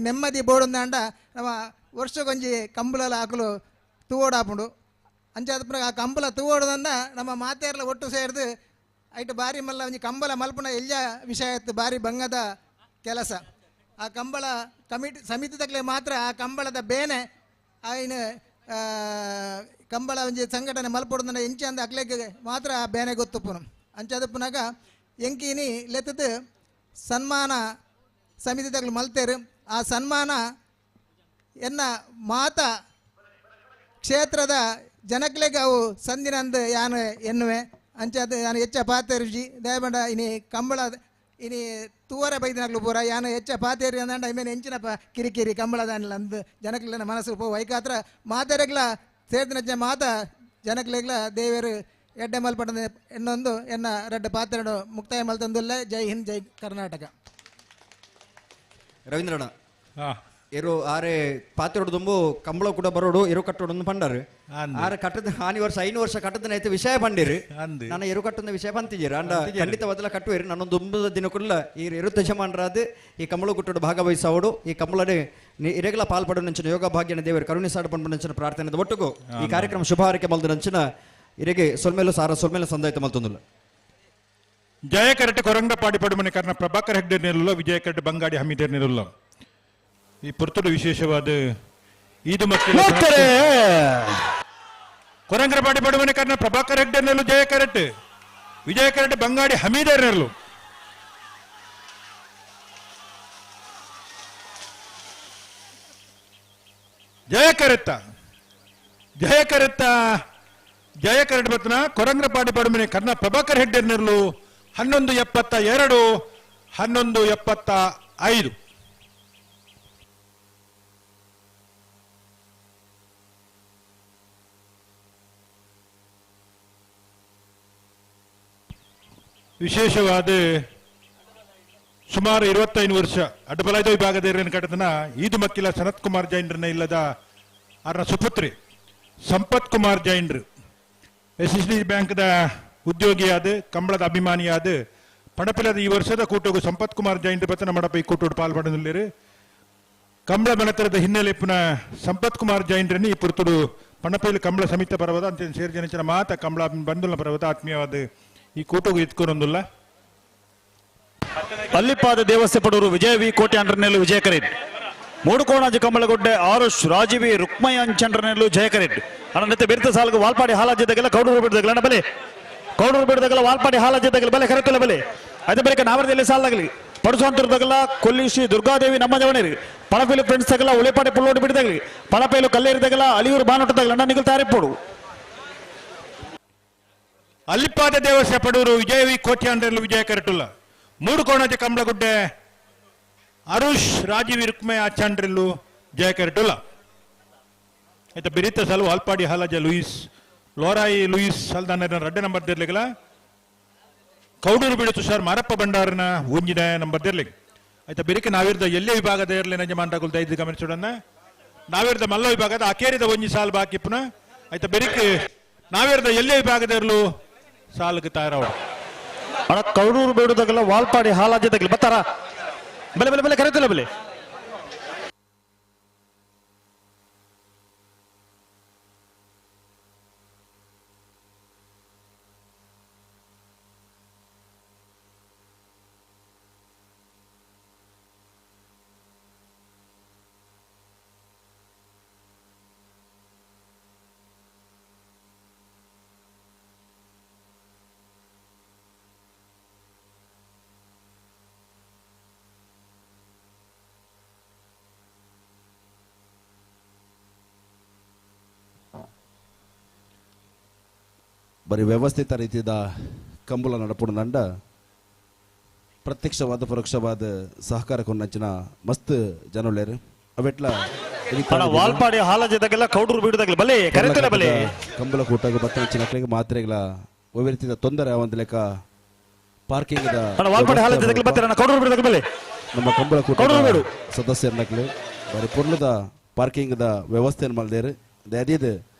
Speaker 10: ನೆಮ್ಮದಿ ಬೋಡುಂದ ಅಂಡ ನಮ್ಮ ವರ್ಷಕ್ಕೊಂಜಿ ಕಂಬಳ ಹಾಕಲು ತೂವೋಡಾಪುಂಡು ಅಂಚಾದ ಆ ಕಂಬಳ ತೂವೋಡದಂದ ನಮ್ಮ ಮಾತೆಯರ್ಲ ಒಟ್ಟು ಸೇರಿದು ಐಟು ಬಾರಿ ಮಲ್ಲ ಒಂಜಿ ಕಂಬಳ ಮಲ್ಪುನ ಎಲ್ಲ ವಿಷಯ ಇತ್ತು ಬಾರಿ ಬಂಗದ ಕೆಲಸ ಆ ಕಂಬಳ ಸಮಿತಿದಕ್ಲೆ ಮಾತ್ರ ಆ ಕಂಬಳದ ಬೇನೆ ಆಯ್ನ ಕಂಬಳ ಒಂಜಿ ಸಂಘಟನೆ ಮಲ್ಪೊಡುದನ್ನ ಎಂಚಿ ಅಂದ ಅಕ್ಲೆಗೆ ಮಾತ್ರ ಆ ಬೇನೆ ಗೊತ್ತುಪ್ಪುನು ಅಂಚಾದ ಪುನಗ ಎಂಕಿನಿ ಲೆತ್ತದು ಸನ್ಮಾನ ಸಮಿತಿದಕ್ಲು ಮಲ್ತೇರು ಆ ಸನ್ಮಾನ ಎನ್ನ ಮಾತ ಕ್ಷೇತ್ರದ ಜನಕ್ಲೆಗೆ ಅವು ಸಂದಿನಂದು ಯಾನು ಎನ್ನುವೆ ಅಂಚಾದ ನಾನು ಹೆಚ್ಚ ಪಾತೇರುಜಿ ದಯಬಂಡ ಇನಿ ಕಂಬಳ ಇನಿ ತೂವರೆ ಬೈದಿನಾಗ್ಲು ಪೂರ ಯಾನು ಹೆಚ್ಚ ಪಾತೇರಿ ಅಂದಂಡ ಇಮೇಲೆ ಎಂಚಿನ ಕಿರಿಕಿರಿ ಕಂಬಳದಾನಿಲ್ಲ ಅಂದು ಜನಕ್ಲೆನ ಮನಸ್ಸು ಪೋ ವೈಕಾತ್ರ ಮಾತೆರೆಗ್ಲ ಸೇರ್ದಿನ ಮಾತ ಜನಕ್ಲೆಗ್ಲ ದೇವರು ಎಡ್ಡೆ ಮಲ್ಪಡ ಎನ್ನೊಂದು ಎನ್ನ ರೆಡ್ಡ ಪಾತ್ರೆಡು ಮುಕ್ತಾಯ ಮಲ್ತಂದುಲ್ಲ ಜೈ ಹಿಂದ್ ಜೈ ಕರ್ನಾಟಕ
Speaker 1: ರವೀಂದ್ರಣ್ಣ ಇರು ಆರೆ ಪಾತ್ರೋಡು ತುಂಬು ಕಂಬಳ ಕೂಡ ಬರೋಡು ಇರು ಕಟ್ಟೋಡು ಪಂಡರು ಆರೆ ಕಟ್ಟದ 5 ವರ್ಷ ಕಟ್ಟದನೈತೆ ವಿಷಯ ಪಂಡಿರು ನಾನು ಇರು ಕಟ್ಟದ ವಿಷಯ ಪಂತಿದ್ದೀರ ಅಂಡ ಖಂಡಿತ ಬದಲ ಕಟ್ಟುವಿರು ನಾನು ದುಂಬದ ದಿನಕ್ಕುಲ್ಲ ಈ ಇರು ಯಜಮಾನರಾದ ಈ ಕಂಬಳ ಕುಟ್ಟೋಡು ಭಾಗವಹಿಸೋಡು ಈ ಕಂಬಳಡೆ ಇರೆಗಲ ಪಾಲ್ಪಡು ನಂಚಿನ ಯೋಗ ಭಾಗ್ಯನ ದೇವರು ಕರುಣಿಸಾಡು ಪಂಡು ನಂಚಿನ ಪ್ರಾರ್ಥನೆ ಒಟ್ಟುಗು ಈ ಕಾರ್ಯಕ್ರಮ ಶುಭ ಹಾರೈಕೆ ಮಲ್ದ ನಂಚಿನ ಇರೆಗೆ ಸೊಲ್ಮೇಲು ಸಂದಾಯಿತ ಮಲ್ತೊಂದುಲ್ಲ
Speaker 15: ಜಯ ಕರೆಟ್ ಕೊರಂಗ್ರಪಾಡಿ ಪಡುಮನೆ ಕರ್ನ ಪ್ರಭಾಕರ್ ಹೆಗ್ಡೆರ್ನೆಲ್ಲು ವಿಜಯ ಕರೆಟ್ ಬಂಗಾಡಿ ಹಮೀದೆರ್ನೆಲ್ಲು ಈ ಪುರ್ತುಡು ವಿಶೇಷವಾದ ಈದು ಮಕ್ಕಳ ಕೊರಂಗ್ರಪಾಡಿ ಪಡುಮನೆ ಕರ್ನ ಪ್ರಭಾಕರ್ ಹೆಗ್ಡೆರ್ನೆಲ್ಲು ಜಯ ಕರೆಟ್ ವಿಜಯ ಕರೆಟ್ ಬಂಗಾಡಿ ಹಮೀದೆರ್ನೆಲ್ಲು ಜಯ ಕರೆಟ್ ಬತ್ನ ಕೊರಂಗ್ರಪಾಡಿ ಪಡುಮನೆ ಕರ್ನ ಪ್ರಭಾಕರ್ ಹೆಗ್ಡೆರ್ನೆಲ್ಲು 11:72 11:75 ವಿಶೇಷವಾದ ಸುಮಾರು 25 ವರ್ಷ ಅಡ್ಡಬಲಾಯ್ದ ವಿಭಾಗದ ಕಟ್ಟತನ ಈದು ಮಕ್ಕಿಲ ಸನತ್ ಕುಮಾರ್ ಜೈನ್ರನ್ನ ಇಲ್ಲದ ಅವರ ಸುಪುತ್ರಿ ಸಂಪತ್ ಕುಮಾರ್ ಜೈನ್ರು SSD ಬ್ಯಾಂಕ್ದ ಉದ್ಯೋಗಿಯಾದ ಕಂಬಳದ ಅಭಿಮಾನಿಯಾದ ಪಣಪಿಲದ ಈ ವರ್ಷದ ಕೂಟಗೂ ಸಂಪತ್ ಕುಮಾರ್ ಜೈನ್ರು ಬತ್ತನ ಮಡಪ ಈ ಕೂಟೋಡು ಪಾಲ್ಪಡಲಿರು ಕಂಬಳ ಮನತರದ ಹಿನ್ನೆಲೆ ಪುನಃ ಸಂಪತ್ ಕುಮಾರ್ ಜೈನ್ರನ್ನು ಈ ಪುರ್ತುಡು ಪಣಪೈಲು ಕಂಬಳ ಸಮಿತ ಪರವಾದ ಅಂತ ಸೇರ್ಜನಿಂచిన ಮಾತ ಕಂಬಳ ಬಂಧುಲ ಪರವಾದ ಆತ್ಮೀಯವಾದ ಈ ಕೂಟಗೂ ಇತ್ಕೊರೊಂದುಲ್ಲ
Speaker 17: ಅಲ್ಲಿಪಾದ ದೇವಸ್ಥೆ ಪಡೂರು ವಿಜಯ ವಿ ಕೋಟೆ ಅಂಡ್ರನೆಲ್ಲು ವಿಜಯಕರೆಡ್ ಮೂಡು ಕೋಣಾಜಿ ಕಂಬಳಗುಡ್ಡೆ ಆರುಷ್ ರಾಜೀವಿ ರುಕ್ಮಯ ಅಂಚಂಡ್ರನೆಲ್ಲು ಜಯಕರೆಡ್ ಅನಂತೆ ಬೆರ್ತ ಸಾಲಗು ವಾಲ್ಪಾಡಿ ಹಾಲಾಜ್ಯದಾಗೆಲ್ಲ ಕೌಡೂರು ಬಿಡದಾಗಲ್ಲ ಬಲೆ ಕೌಡೂರು ಬಿಡದಾಗಲ್ಲ ವಾಲ್ಪಾಡಿ ಹಾಲಾಜ್ಯದಾಗಲ್ಲ ಬಲೆ ಕರೆತಲ್ಲ ಬಲೆ ಅದೇ ಬಳಿಕ ನಾವರದಲ್ಲಿ ಸಾಲಾಗಲಿ ಪಡುಸಂತರದಾಗಲ್ಲ ಕೊಲ್ಲಿ ಶ್ರೀ ದುರ್ಗಾದೇವಿ ನಮ್ಮ ಜವನೇರಿ ಪಣಪೇಲು ಫ್ರೆಂಡ್ಸ್ ತಗಲ್ಲ ಉಳೆಪಾಡಿ ಪುಲ್ಲೋಡಿ ಬಿಡದಾಗಲಿ ಪಣಪೇಲು ಕಲ್ಲೇರಿದಾಗಲ್ಲ ಅಲಿಯೂರು ಬಾನೋಟದಾಗಲ್ಲ ಅಣ್ಣ ನಿಗಲ್ ತಾರಿಪೋಡು
Speaker 15: ಅಲ್ಲಿಪಾದ ದೇವಸ್ಥೆ ಪಡೂರು ವಿಜಯ ವಿ ಕೋಟೆ ಅಂಡ್ರನೆಲ್ಲು ವಿಜಯ ಕರೆಟುಲ್ಲ ಮೂಡು ಕೋಣಾಜಿ ಕಂಬಳಗುಡ್ಡೆ ಅರುಷ್ ರಾಜೀವಿ ರುಕ್ಮಯ ಆಚಾಂಡ್ರೆಲ್ಲು ಜಯ ಕರೆಟುಲ್ಲ ಆಯ್ತಾ ಬೆರಿತ ಸಲ Valpadi ಹಾಲಾಜ Louis ಲೋರಾಯಿ Louis ಸಲ್ದಾನ ರಡ್ಡೆ number ದೇರ್ಲಿಗಲ Kaudur ಬಿಡು ತುಷಾರ್ ಮಾರಪ್ಪ ಭಂಡಾರನ ಒಂಜಿನ ನಂಬರ್ ದೇರ್ಲಿಗೆ ಆಯ್ತಾ ಬೆರಿಕೆ ನಾವಿರ್ದ ಎಲ್ಲೇ ವಿಭಾಗದ ಇರಲಿ ನಜಮಾಂಡಗುಲ್ದ ಐದು ಗಮನಿಸೋಡನ್ನ ನಾವಿರ್ದ ಮಲ್ಲ ವಿಭಾಗದ ಅಕೇರಿದ ಒಂಜಿ ಸಾಲ್ ಬಾಕಿ ಪುನಃ ಆಯ್ತಾ ಬೆರಿಕೆ ನಾವಿರ್ದ ಎಲ್ಲೇ ವಿಭಾಗದ ಇರಲು ಸಾಲ್ಗೆ ತಯಾರವಡ
Speaker 17: ಅಣ್ಣ ಕೌಡೂರು ಬೇಡುದಾಗಲ್ಲ ವಾಲ್ಪಾಡಿ ಹಾಲಾಜ್ಯದಾಗಲಿ ಬತ್ತಾರ ಬೆಲೆ ಬೆಲೆ ಬೆಲೆ ಕರೆತಿಲ್ಲ ಬೆಲೆ
Speaker 18: ಬರೀ ವ್ಯವಸ್ಥಿತ ರೀತಿಯ ಕಂಬುಲ ನಡಪುಣ ನಂಡ ಪ್ರತ್ಯಕ್ಷವಾದ ಪರೋಕ್ಷವಾದ ಸಹಕಾರ ಕೊಂಡಂಚಿನ ಮಸ್ತ್ ಜನಲೇರು ಅವೆಟ್ಲ
Speaker 17: ವಾಲ್ಪಾಡಿ ಹಾಲಾಜ್ಯದಾಗೆಲ್ಲ ಕೌಡೂರು ಬಿಡುದಾಗಲಿ ಬಲೆ ಕರೆತಿಲ್ಲ ಬಲೆ
Speaker 18: ಕಂಬಳ ಕೂಟಾಗ ಬತ್ತಂಚಿನ ಮಾತ್ರೆಗಳ ಒವ್ವೆ ತೊಂದರೆ ಒಂದು ಲೆಕ್ಕ ಪಾರ್ಕಿಂಗ್
Speaker 17: ವಾಲ್ಪಾಡಿ ಹಾಲಾಜ್ಯದಾಗಲಿ ಬರ್ತೀರ ಕೌಡೂರು ಬಿಡುದಾಗಲಿ ಬಲೆ
Speaker 18: ನಮ್ಮ ಕಂಬಳ ಕೂಟ ಸದಸ್ಯರನ್ನಕ್ಲು ಬರೀ ಪುರ್ಲದ ಪಾರ್ಕಿಂಗ್ ವ್ಯವಸ್ಥೆಯನ್ನು ಮಾಡಿದೇರು ಅದೇದು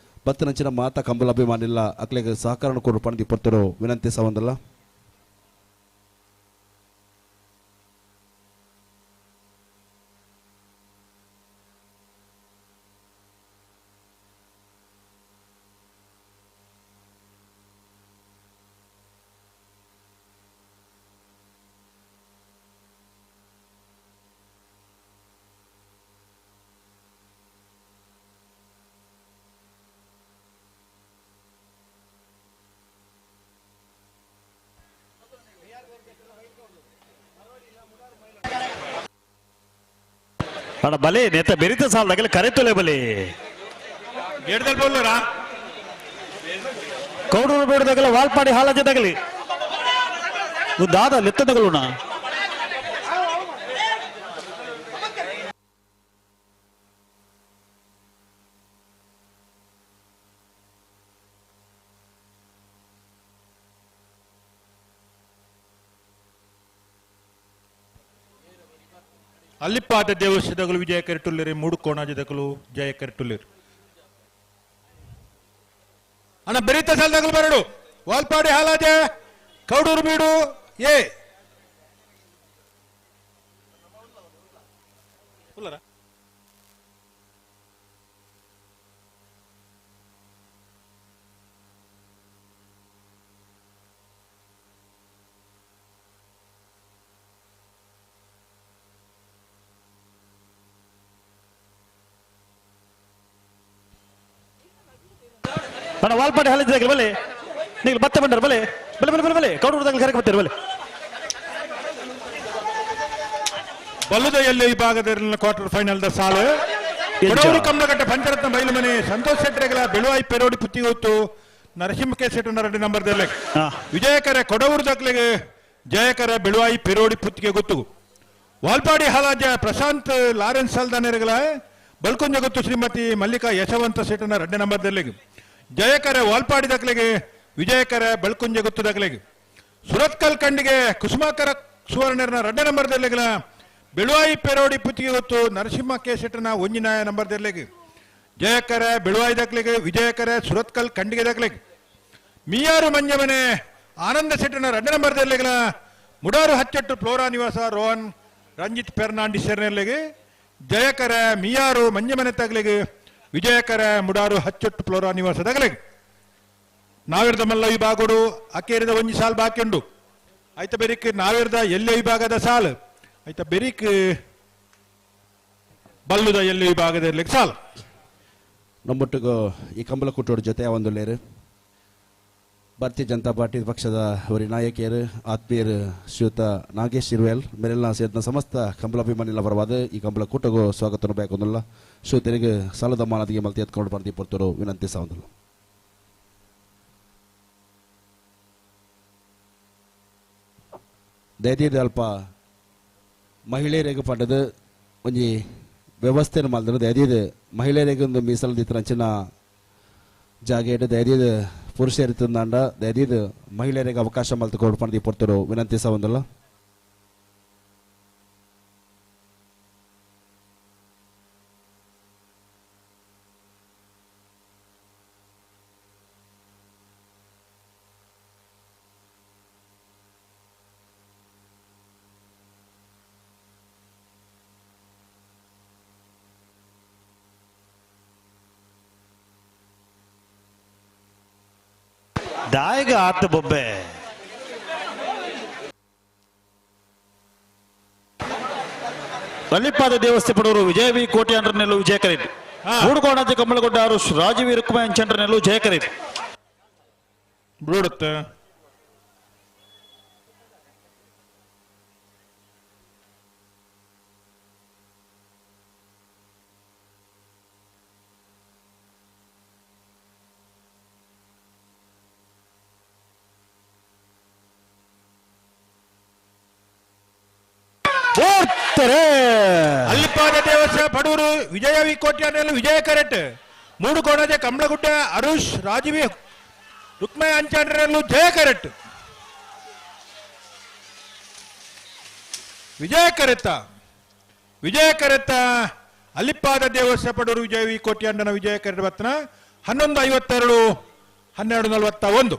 Speaker 18: ಬತ್ತನಂಚಿನ ಮಾತ ಕಂಬಲ ಅಭಿಮಾನಿಲ್ಲ ಅಕ್ಲೆಗೆ ಸಹಕಾರ ಕೊಡು ಪಣದಿ ಪಡ್ತರೋ ವಿನಂತಿ ಸವಂದಲ್ಲ
Speaker 17: ಅಣ್ಣ ಬಲೆ ನೇತ ಬೆರಿತ ಸಾಲದಾಗಲಿ ಕರೆತೊಲೆ ಬಲೆ ಕೌಡೂರು ಬೇಡದಾಗಲ್ಲ ವಾಲ್ಪಾಡಿ ಹಾಲಾಜ್ಯದಾಗಲಿ ದಾದ ಲೆತ್ತದಗಲುಣ
Speaker 15: ಅಲ್ಲಿಪಾದ ದೇವಸ್ಥದಗಳು ವಿಜಯ ಕರೆಟುಲ್ಲಿರಿ ಮೂಡು ಕೋಣಾಜದಗಳು ಜಯ ಕರೆಟುಲ್ಲಿರಿ ಅಣ್ಣ ಬೆರಿತ ಸಾಲದಾಗಲು ಬರಡು ವಾಲ್ಪಾಡಿ ಹಾಲಾಜೆ ಕೌಡೂರು ಬೀಡು ಏ
Speaker 17: ಅಣ್ಣ ವಾಲ್ಪಾಡಿ ಹಾಲಾಜ್ಯದಾಗಲಿ ಬಲೆ ನೀವು ಬತ್ತೆ ಬಂಡಾರ ಬಲೆ ಬಲೆ ಬಲೆ ಬಲೆ ಬಲೆ ಕೌಡೂರದಾಗಲಿ ಕರೆಗೆ ಬರ್ತೀರಿ ಬಲೆ
Speaker 15: ಬಲ್ಲುದ ಎಲ್ಲಿ ವಿಭಾಗದ ಕ್ವಾರ್ಟರ್ ಫೈನಲ್ ದ ಸಾಲು ಕಮ್ಮಗಟ್ಟ ಪಂಚರತ್ನ ಬೈಲುಮನೆ ಸಂತೋಷ್ ಶೆಟ್ಟರೆಗಳ ಬೆಳುವಾಯಿ ಪೆರೋಡಿ ಪುತ್ತಿಗೆ ಹೊತ್ತು ನರಸಿಂಹಕೆ ಶೆಟ್ಟನ 2 ನಂಬರ್ ದಲ್ಲೇ ವಿಜಯಕರ ಕೊಡವೂರು ದಕ್ಲೆಗೆ ಜಯಕರ ಬೆಳುವಾಯಿ ಪೆರೋಡಿ ಪುತ್ತಿಗೆ ಗೊತ್ತು ವಾಲ್ಪಾಡಿ ಹಾಲಾಜ ಪ್ರಶಾಂತ್ ಲಾರೆನ್ಸ್ ಸಾಲ್ದಾನೆರಗಳ ಬಲ್ಕೊಂಜ ಗೊತ್ತು ಶ್ರೀಮತಿ ಮಲ್ಲಿಕಾ ಯಶವಂತ ಶೆಟ್ಟನ 2 ನಂಬರ್ ದಲ್ಲೇ ಜಯಕರ ವಾಲ್ಪಾಡಿ ದಕ್ಲೆಗೆ ವಿಜಯಕರ ಬಲ್ಕೊಂಜ ಗೊತ್ತು ದಕ್ಲೆಗೆ ಸುರತ್ಕಲ್ ಕಂಡಿಗೆ ಕುಸುಮಾಕರ ಸುವರ್ಣರ 2 ನಂಬರ್ ದಲ್ಲೆಗಳ ಬೆಳುವಾಯಿ ಪೆರೋಡಿ ಪುತ್ತಿಗೆ ಗೊತ್ತು ನರಸಿಂಹ ಕೆ ಶೆಟ್ಟನ 1 ನಂಬರ್ ದಲ್ಲೆಗೆ ಜಯಕರ ಬೆಳುವಾಯಿ ದಕ್ಲೆಗೆ ವಿಜಯಕರ ಸುರತ್ಕಲ್ ಕಂಡಿಗೆ ದಕ್ಲೆಗೆ ಮಿಯಾರು ಮಂಜಮನೆ ಆನಂದ ಶೆಟ್ಟನ 2 ನಂಬರ್ ದಲ್ಲೆಗಳ ಮುಡಾರು ಹಚ್ಚಟ್ಟು ಫ್ಲೋರಾ ನಿವಾಸ ರೋಹನ್ ರಂಜಿತ್ ಫೆರ್ನಾಂಡಿಸ್ ನೆಲೆಗೆ ಜಯಕರ ಮಿಯಾರು ಮಂಜಮನೆ ತಗ್ಲೆಗೆ ವಿಜಯಕರ ಮುಡಾರು ಹಚ್ಚೊಟ್ಟು ಫ್ಲೋರಾ ನಿವಾಸದಾಗಲಿಗೆ ನಾವಿರ್ದ ಮಲ್ಲ ವಿಭಾಗಡು ಅಕೇರಿದ ಒಂಜಿ ಸಾಲ್ ಬಾಕಿ ಉಂಡು ಐತ ಬೆರಿಕ್ ನಾವಿರ್ದ ಎಲ್ಲೆ ವಿಭಾಗದ ಸಾಲ್ ಐತ ಬೆರಿಕ್ ಬಲ್ಲುದ ಎಲ್ಲೆ ವಿಭಾಗದ ಇರ್ಲಿಕ್ಕೆ ಸಾಲ್
Speaker 18: ನಮ್ಮೊಟ್ಟಿಗೂ ಈ ಕಂಬಳ ಕುಟ್ಟೋರ ಜೊತೆ ಒಂದು ಲೇರು ಭಾರತೀಯ ಜನತಾ ಪಾರ್ಟಿ ಪಕ್ಷದ ಅವರಿ ನಾಯಕಿಯರು ಆತ್ಮೀಯರು ಶ್ರೀಯುತ ನಾಗೇಶ್ ಶಿರ್ವೇಲ್ ಮೇರೆಲ್ಲ ಸೇರಿದ ಸಮಸ್ತ ಕಂಬಳಾಭಿಮಾನಿಗಳ ಪರವಾದ ಈ ಕಂಬಳ ಕೂಟಗೂ ಸ್ವಾಗತ ಬೇಕಂದಿಲ್ಲ ಶ್ರೀಯುತರಿಗೆ ಸಾಲದ ಮಾನದಿಗೆ ಮಲ್ತಿ ಎತ್ಕೊಂಡು ಬರ್ತಿ ಪೊರ್ತರು ವಿನಂತಿ ಸಾವಂದಿಲ್ಲ ದಯದೀರ್ದು ಅಲ್ಪ ಮಹಿಳೆಯರಿಗೆ ಪಡೆದು ಒಂಜಿ ವ್ಯವಸ್ಥೆಯನ್ನು ಮಾಡಿದ್ರು ದಯದೀದು ಮಹಿಳೆಯರಿಗೆ ಒಂದು ಮೀಸಲದಿತ್ತು ಅಂಚಿನ ಜಾಗ ಇಟ್ಟು ದಯದೀದು ಪುರುಷರು ತಂದಾಂಡ ದಯದೀದು ಮಹಿಳೆಯರಿಗೆ ಅವಕಾಶ ಮಲ್ತು ಕೊಡ್ಪಂದು ಪೊರ್ತರು ವಿನಂತಿ ಸಾವಂದಿಲ್ಲ
Speaker 17: ದಾಯಿಗ ಆತ ಬೊಬ್ಬೆ ಅಲ್ಲಿಪಾದ ದೇವಸ್ಥೆ ಪಡವರು ವಿಜಯ ವಿ ಕೋಟೆ ಅಂಡ್ರನೆಲ್ಲೂ ವಿಜಯ ಕರೀತು ಮೂಡುಕೋಣಾಜಿ ಕಮ್ಮಳಗೊಡ್ಡಾರು ರಾಜವೀರ್ ಕುಮಾರ್ ಚಂದ್ರನೆಲ್ಲೂ ಜಯ ಕರೀತು
Speaker 15: ಬಿಡುತ್ತೆ ಅಲ್ಲಿಪಾದ ದೇವಸ್ಥಾನ ಪಡೂರು ವಿಜಯ ವಿ ಕೋಟ್ಯಾನೆಲ್ಲ ವಿಜಯ ಕರೆಟ್ ಮೂಡು ಕೋಣಜೆ ಕಮಲಗುಡ್ಡ ಅರುಷ್ ರಾಜವಿ ರುಕ್ಮಯ ಅಂಚಾಂಡ್ರಲ್ಲೂ ಜಯ ಕರೆಟ್ ವಿಜಯ ಕರೆತ್ತ ಅಲ್ಲಿಪಾದ ದೇವಸ್ಥಾನ ಪಡೂರು ವಿಜಯ ವಿ ಕೋಟ್ಯಾಂಡನ ವಿಜಯ ಕರೆಟ್ ಬತ್ತನ 11:52 12:41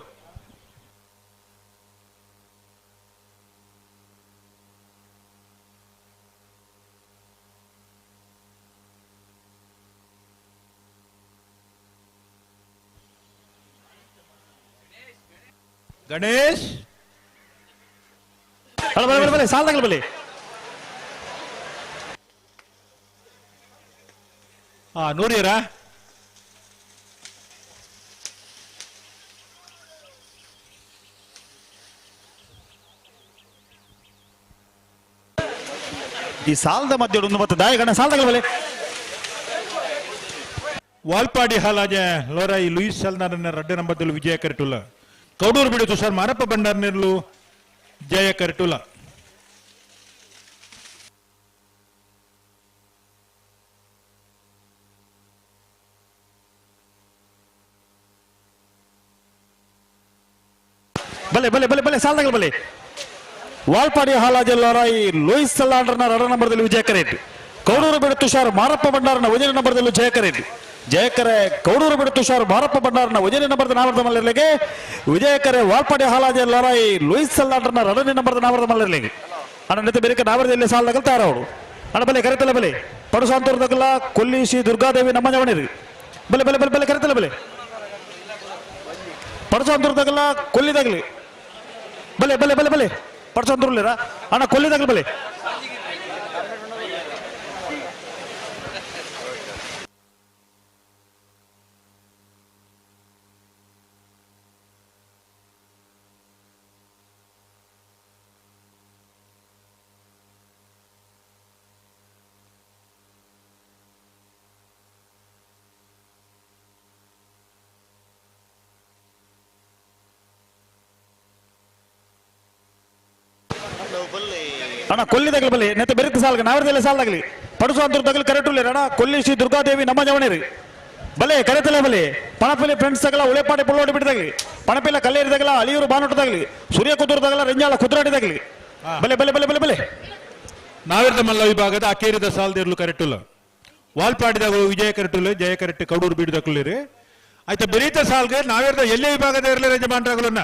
Speaker 15: ಗಣೇಶ್
Speaker 17: ಸಾಲ್ದಾಗಲ ಬಲಿ
Speaker 15: ನೂರಿಯರ
Speaker 17: ಈ ಸಾಲದ ಮಧ್ಯೆ ಒಂದು ಮತ್ತೆ ದಾಯಗಣ ಸಾಲ್ದಾಗಲ ಬಲಿ
Speaker 15: ವಾಲ್ಪಾಡಿ ಹಾಲಾಜೆ ಲೋರಾಯಿ ಲೂಯಿಸ್ ಸಲ್ನಾರನ್ನ 2 ನಂಬರ್ದಲ್ಲಿ ವಿಜಯ ಕರೆಟುಲ್ಲ ಕೌಡೂರು ಬಿಡು ತುಷಾರ್ ಮಾರಪ್ಪ ಬಂಡಾರ್ನೆರ್ಲು ಜಯ ಕರೆಟುಲ
Speaker 17: ಬಲೆ ಬಲೆ ಬಲೆ ಬಲೆ ಸಾಲ್ದಾಗಲ ಬಲೆ ವಾಲ್ಪಾಡಿ ಹಾಲಾಜೆ ಲೋರಾಯಿ ಲೂಯಿಸ್ ಸಲ್ನಾರನ್ನ 2 ನಂಬರ್ದಲ್ಲಿ ವಿಜಯ ಕರೆಟ್ ಕೌಡೂರು ಬಿಡು ತುಷಾರ್ ಮಾರಪ್ಪ ಬಂಡಾರನ 1 ನಂಬರ್ದಲ್ಲಿ ಜಯ ಕರೆಟ್ ಜಯಕರೆ ಕೌಡೂರು ಬಿಡು ತುಷಾರ್ ಮಾರಪ್ಪ ಬಂಡಾರನ 1 ನಂಬರ್ದ ನಾವರದ ಮಲ್ಲರ್ಲೆಗೆ ವಿಜಯಕರೆ ವಾಲ್ಪಾಡಿ ಹಾಲಾಜೆ ಲೋರಾಯಿ ಲೂಯಿಸ್ ಸಲ್ಲಾಡ್ರನ 2 ನಂಬರ್ದ ನಾವರದ ಮಲ್ಲರ್ಲೆಗೆ ಅಣ್ಣ ನೆತ್ತ ಬೇರೆ ನಾವರದಲ್ಲಿ ಸಾಲದಾಗಲ್ ತಯಾರವರು ಅಣ್ಣ ಬಲೆ ಕರೆತಲ್ಲ ಬಲೆ ಪಡುಸಾಂತೂರ್ದಾಗಲ್ಲ ಕೊಲ್ಲಿ ಶ್ರೀ ದುರ್ಗಾದೇವಿ ನಮ್ಮ ಜವಣಿರಿ ಬಲೆ ಬಲೆ ಬಲೆ ಬಲೆ ಕರೆತಲ್ಲ ಬಲೆ ಪಡುಸಾಂತೂರ್ದಾಗಲ್ಲ ಕೊಲ್ಲಿದಾಗಲಿ ಬಲೆ ಬಲೆ ಬಲೆ ಬಲೆ ಪಡುಸಾಂತೂರ್ಲಿರ ಅಣ್ಣ ಕೊಲ್ಲಿದಾಗಲಿ ಬಲೆ ಅಣ್ಣ ಕೊಲ್ಲಿದಾಗಲಿ ಬಲ್ಲಿ ನೆತ್ತ ಬೆರೆತ ಸಾಲ್ಗ ನಾವರದಲ್ಲೇ ಸಾಲ್ದಾಗಲಿ ಪಡುಸಾಂತೂರ್ದಾಗಲಿ ಕರೆಟುಲ್ಲೆ ಅಣ್ಣ ಕೊಲ್ಲಿ ಶ್ರೀ ದುರ್ಗಾದೇವಿ ನಮ್ಮ ಜವಣಿರಿ ಬಲೆ ಕರೆತಲ್ಲ ಬಲೆ ಪಣಪಿಲೆ ಫ್ರೆಂಡ್ಸ್ ತಗಲ ಉಳೆಪಾಡಿ ಪುಳ್ಳೋಡಿ ಬಿಟ್ಟಿದಾಗಲಿ ಪಣಪಿಲ್ಲ ಕಲ್ಲೇರಿದಾಗಲ ಅಳಿಯೂರು ಬಾನೋಟದಾಗಲಿ ಸೂರ್ಯ ಕುದುರದಾಗಲ ರೆಂಜಾಳ ಕುದುರಾಡಿದಾಗಲಿ ಬಲೆ ಬಲೆ ಬಲೆ ಬಲೆ ಬಲೆ
Speaker 15: ನಾವಿರ್ದ ಮಲ್ಲ ವಿಭಾಗದ ಅಕೇರಿದ ಸಾಲ್ದಿರ್ಲು ಕರೆಟುಲ್ಲ ವಾಲ್ಪಾಡಿದಾಗ ವಿಜಯ ಕರೆಟುಲ್ಲ ಜಯ ಕರೆಟ್ ಕೌಡೂರು ಬೀಡಿದಕ್ಕುಲ್ಲಿರಿ ಆಯ್ತಾ ಬೆರೀತ ಸಾಲ್ಗೆ ನಾವಿರ್ದ ಎಲ್ಲೇ ವಿಭಾಗದ ಇರಲಿ ರಜಮಾಂಡ್ರಾಗಲನ್ನ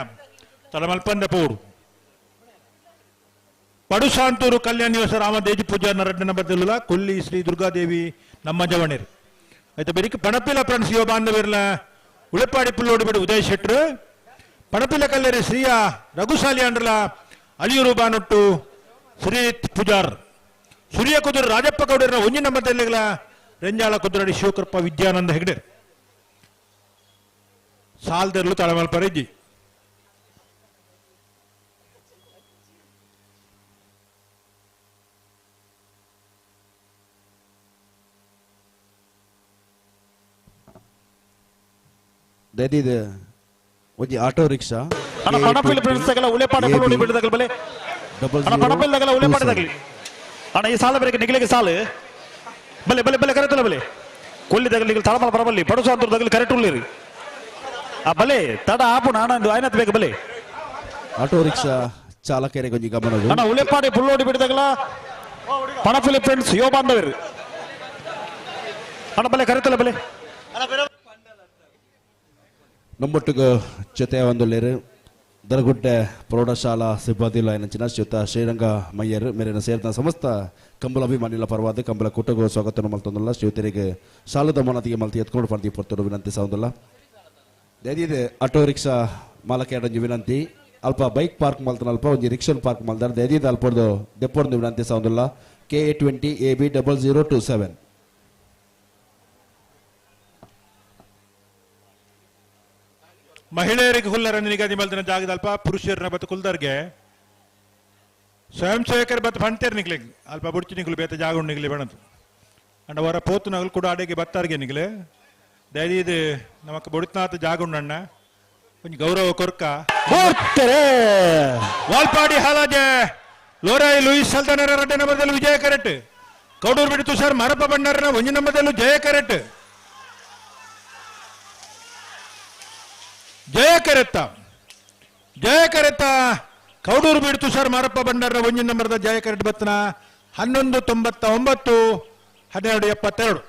Speaker 15: ತಲಮಲ್ಪಂದ ಪೌರು ಪಡುಸಾಂತೂರು ಕಲ್ಯಾಣ ನಿವಾಸ ರಾಮದೇಜಿ ಪೂಜಾರನ 2 ನಂಬರ್ದಲ್ಲ ಕೊಲ್ಲಿ ಶ್ರೀ ದುರ್ಗಾದೇವಿ ನಮ್ಮ ಜವಣಿರು అయితే బెరికి పణపిల్ల ఫ్రెండ్స్ యువ బాంధవర్ల ఉళపాడి పుల్లోడి బిడు ఉదయ్ ಶೆಟ್ರು ಪಣಪಿಲ್ಲ ಕಲ್ಲೇರಿ ಶ್ರೀಯ ರಘುಶಾಲಿ ಅಂಡ್ರಲ ಅಲಿಯೂರು ಬಾನೊಟ್ಟು ಶ್ರೀ ಪೂಜಾರ್ ಸೂರ್ಯ ಕುದುರೆ ರಾಜಪ್ಪ ಗೌಡರ ಒಂಜಿ ನಂಬರ್ದಲ್ಲಿಗಳ ರೆಂಜಾಳ ಕುದುರಡಿ ಶಿವಕೃಪ ವಿದ್ಯಾನಂದ ಹೆಗ್ಡೆ ಸಾಲ್ದರ್ಲು ತಳಮಲ್ಪರ ಇಜ್ಜಿ
Speaker 18: ದಯದಿದೆ ಒಂಜಿ ಆಟೋ ರಿಕ್ಷಾ
Speaker 11: ಅಣ್ಣ ಪಣಪಿಲ್ ಫ್ರೆಂಡ್ಸ್ ತಗಲ ಉಳೆಪಾಡ ಪುಲ್ಲೋಡಿ ಬಿಡದಗಲ ಬಲೆ ಅಣ್ಣ ಪಣಪಿಲ್ ತಗಲ ಉಳೆಪಾಡ ತಗಲಿ ಅಣ್ಣ ಈ ಸಾಲ ಬೇರೆ ನಿಗಲಿಗೆ ಸಾಲು ಬಲೆ ಬಲೆ ಬಲೆ ಕರೆತಲ ಬಲೆ ಕೊಲ್ಲಿ ತಗಲಿ ತಳಮಲ ಬರಬಲ್ಲಿ ಪಡುಸ ಅಂತ ತಗಲಿ ಕರೆಕ್ಟ್ ಉಳ್ಳಿರಿ ಆ ಬಲೆ ತಡ ಆಪುಣ ಅಣ್ಣ ಆಯ್ನತ್ ಬೇಕು ಬಲೆ
Speaker 18: ಆಟೋ ರಿಕ್ಷಾ ಚಾಲಕರಿಗೆ ಕೊಂಚ ಗಮನ
Speaker 11: ಅಣ್ಣ ಉಳೆಪಾಡಿ ಪುಲ್ಲೋಡಿ ಬಿಡದಗಲ ಪಣಪಿಲ್ ಫ್ರೆಂಡ್ಸ್ ಯೋ ಬಾಂಧವರು ಅಣ್ಣ ಬಲೆ ಕರೆತಲ ಬಲೆ
Speaker 18: ನಮ್ಮೊಟ್ಟಿಗೆ ಜೊತೆ ಒಂದೊಳ್ಳೆರು ದರಗುಡ್ಡೆ ಪ್ರೌಢಶಾಲಾ ಸಿಬ್ಬಂದಿಲು ಆಯ್ನಂಚಿನ ಶ್ರೀಯುತ ಶ್ರೀರಂಗ ಮಯ್ಯರ್ ಮೇರಿನ ಸೇರಿದ ಸಮಸ್ತ ಕಂಬಳ ಅಭಿಮಾನಿಗಳ ಪರವಾದ ಕಂಬಳ ಕುಟುಂಬ ಸ್ವಾಗತ ಮಲ್ತೊಂದಲ್ಲ ಶ್ರೀಯುತರಿಗೆ ಸಾಲದ ಮನತಿಗೆ ಮಲ್ತಿ ಎತ್ಕೊಂಡು ಪಡ್ತಿ ಪಡ್ತೋಡು ವಿನಂತಿ ಸಾವುದಲ್ಲ ದಯದಿದೆ ಆಟೋ ರಿಕ್ಷಾ ಮಾಲಕೇಡಂಜಿ ವಿನಂತಿ ಅಲ್ಪ ಬೈಕ್ ಪಾರ್ಕ್ ಮಲ್ತನ ಅಲ್ಪ ಒಂಜಿ ರಿಕ್ಷನ್ ಪಾರ್ಕ್ ಮಲ್ದಾರ ದಯದಿದೆ ಅಲ್ಪಡ್ದು ದೆಪ್ಪೊಡ್ದು ವಿನಂತಿ ಸಾವುದಲ್ಲ KA20 AB 0027
Speaker 15: ಮಹಿಳೆಯರಿಗೆ ಹುಲ್ಲರನ್ನು ನಿಗದಿ ಮಲ್ತಿನ ಜಾಗದ ಅಲ್ಪ ಪುರುಷರನ್ನ ಬತ್ತು ಕುಲ್ದರ್ಗೆ ಸ್ವಯಂ ಸೇವಕರು ಬತ್ತು ಬಂತೇರು ನಿಗ್ಲಿಗೆ ಅಲ್ಪ ಬುಡ್ಚಿ ನಿಗ್ಲು ಬೇತ ಜಾಗ ನಿಗ್ಲಿ ಬಣದು ಅಂಡ ಅವರ ಪೋತು ನಗಲು ಕೂಡ ಅಡೆಗೆ ಬತ್ತಾರ್ಗೆ ನಿಗ್ಲೆ ದಯದಿ ಇದು ನಮಕ್ ಬುಡಿತ್ನಾಥ ಜಾಗ ಉಂಡಣ್ಣ ಕೊಂಚ ಗೌರವ ಕೊರ್ಕ ವಾಲ್ಪಾಡಿ ಹಾಲಾಜೆ ಲೋರಾಯಿ ಲೂಯಿಸ್ ಸಲ್ತಾನರ ರಡ್ಡೆ ನಂಬರ್ದಲ್ಲಿ ವಿಜಯ ಕರೆಟ್ ಕೌಡೂರು ಬಿಡಿ ತುಷಾರ್ ಮರಪ್ಪ ಬಣ್ಣರನ ಒಂಜಿ ನಂಬರ್ದಲ್ಲೂ ಜಯ ಕರೆಟ್ ಜಯ ಕರೆತ್ತ ಕೌಡೂರು ಬೀಡು ತುಷಾರ್ ಮಾರಪ್ಪ ಬಂಡಾರ ಒಂಜಿ ನಂಬರ್ದ ಜಯ ಕರೆಟ್ ಬತ್ತನ 1199 1272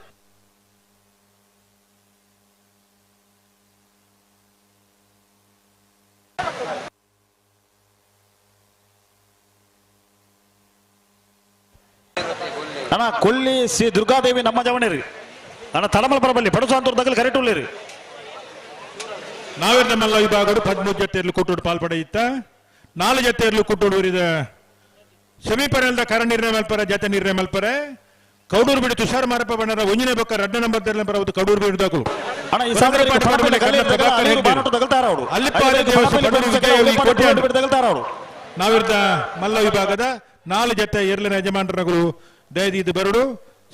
Speaker 11: ಅಣ್ಣ ಕೊಲ್ಲಿ ಶ್ರೀ ದುರ್ಗಾದೇವಿ ನಮ್ಮ ಜವನೇರಿ ಅಣ್ಣ ತಳಮಲ ಬರಬಲ್ಲಿ ಪಡುಸಾಂತೂರು ದಗಲ್ ಕರೆಕ್ಟ್ ಉಳ್ಳಿರಿ
Speaker 15: ನಾವೇರ್ ಮಲ್ಲ ವಿಭಾಗಡು 13 ಜೊತೆಯಲ್ಲಿ ಕೂಟೋಡು ಪಾಲ್ಪಡೆಯಿತ್ತ 4 ಜೊತೆಯಲ್ಲಿ ಕೂಟೋಡು ಉರಿದ ಸೆಮಿಫೈನಲ್ದ ಕರ ನಿರ್ಣಯ ಮಲ್ಪರ ಜತೆ ನಿರ್ಣಯ ಮಲ್ಪರೆ ಕೌಡೂರು ಬಿಡಿ ತುಷಾರ್ ಮಾರಪ್ಪ ಬಣ್ಣರ ಒಂಜಿನ ಬೊಕ್ಕ ರಡ್ಡ ನಂಬರ್ ಬರಬಹುದು ಕೌಡೂರು ಬಿಡಿ ದಾಖಲು ನಾವಿರ್ದ ಮಲ್ಲ ವಿಭಾಗದ 4 ಜೊತೆ ಏರ್ಲಿನ ಯಜಮಾನರುಗಳು ದಯದಿ ಇದು ಬರಡು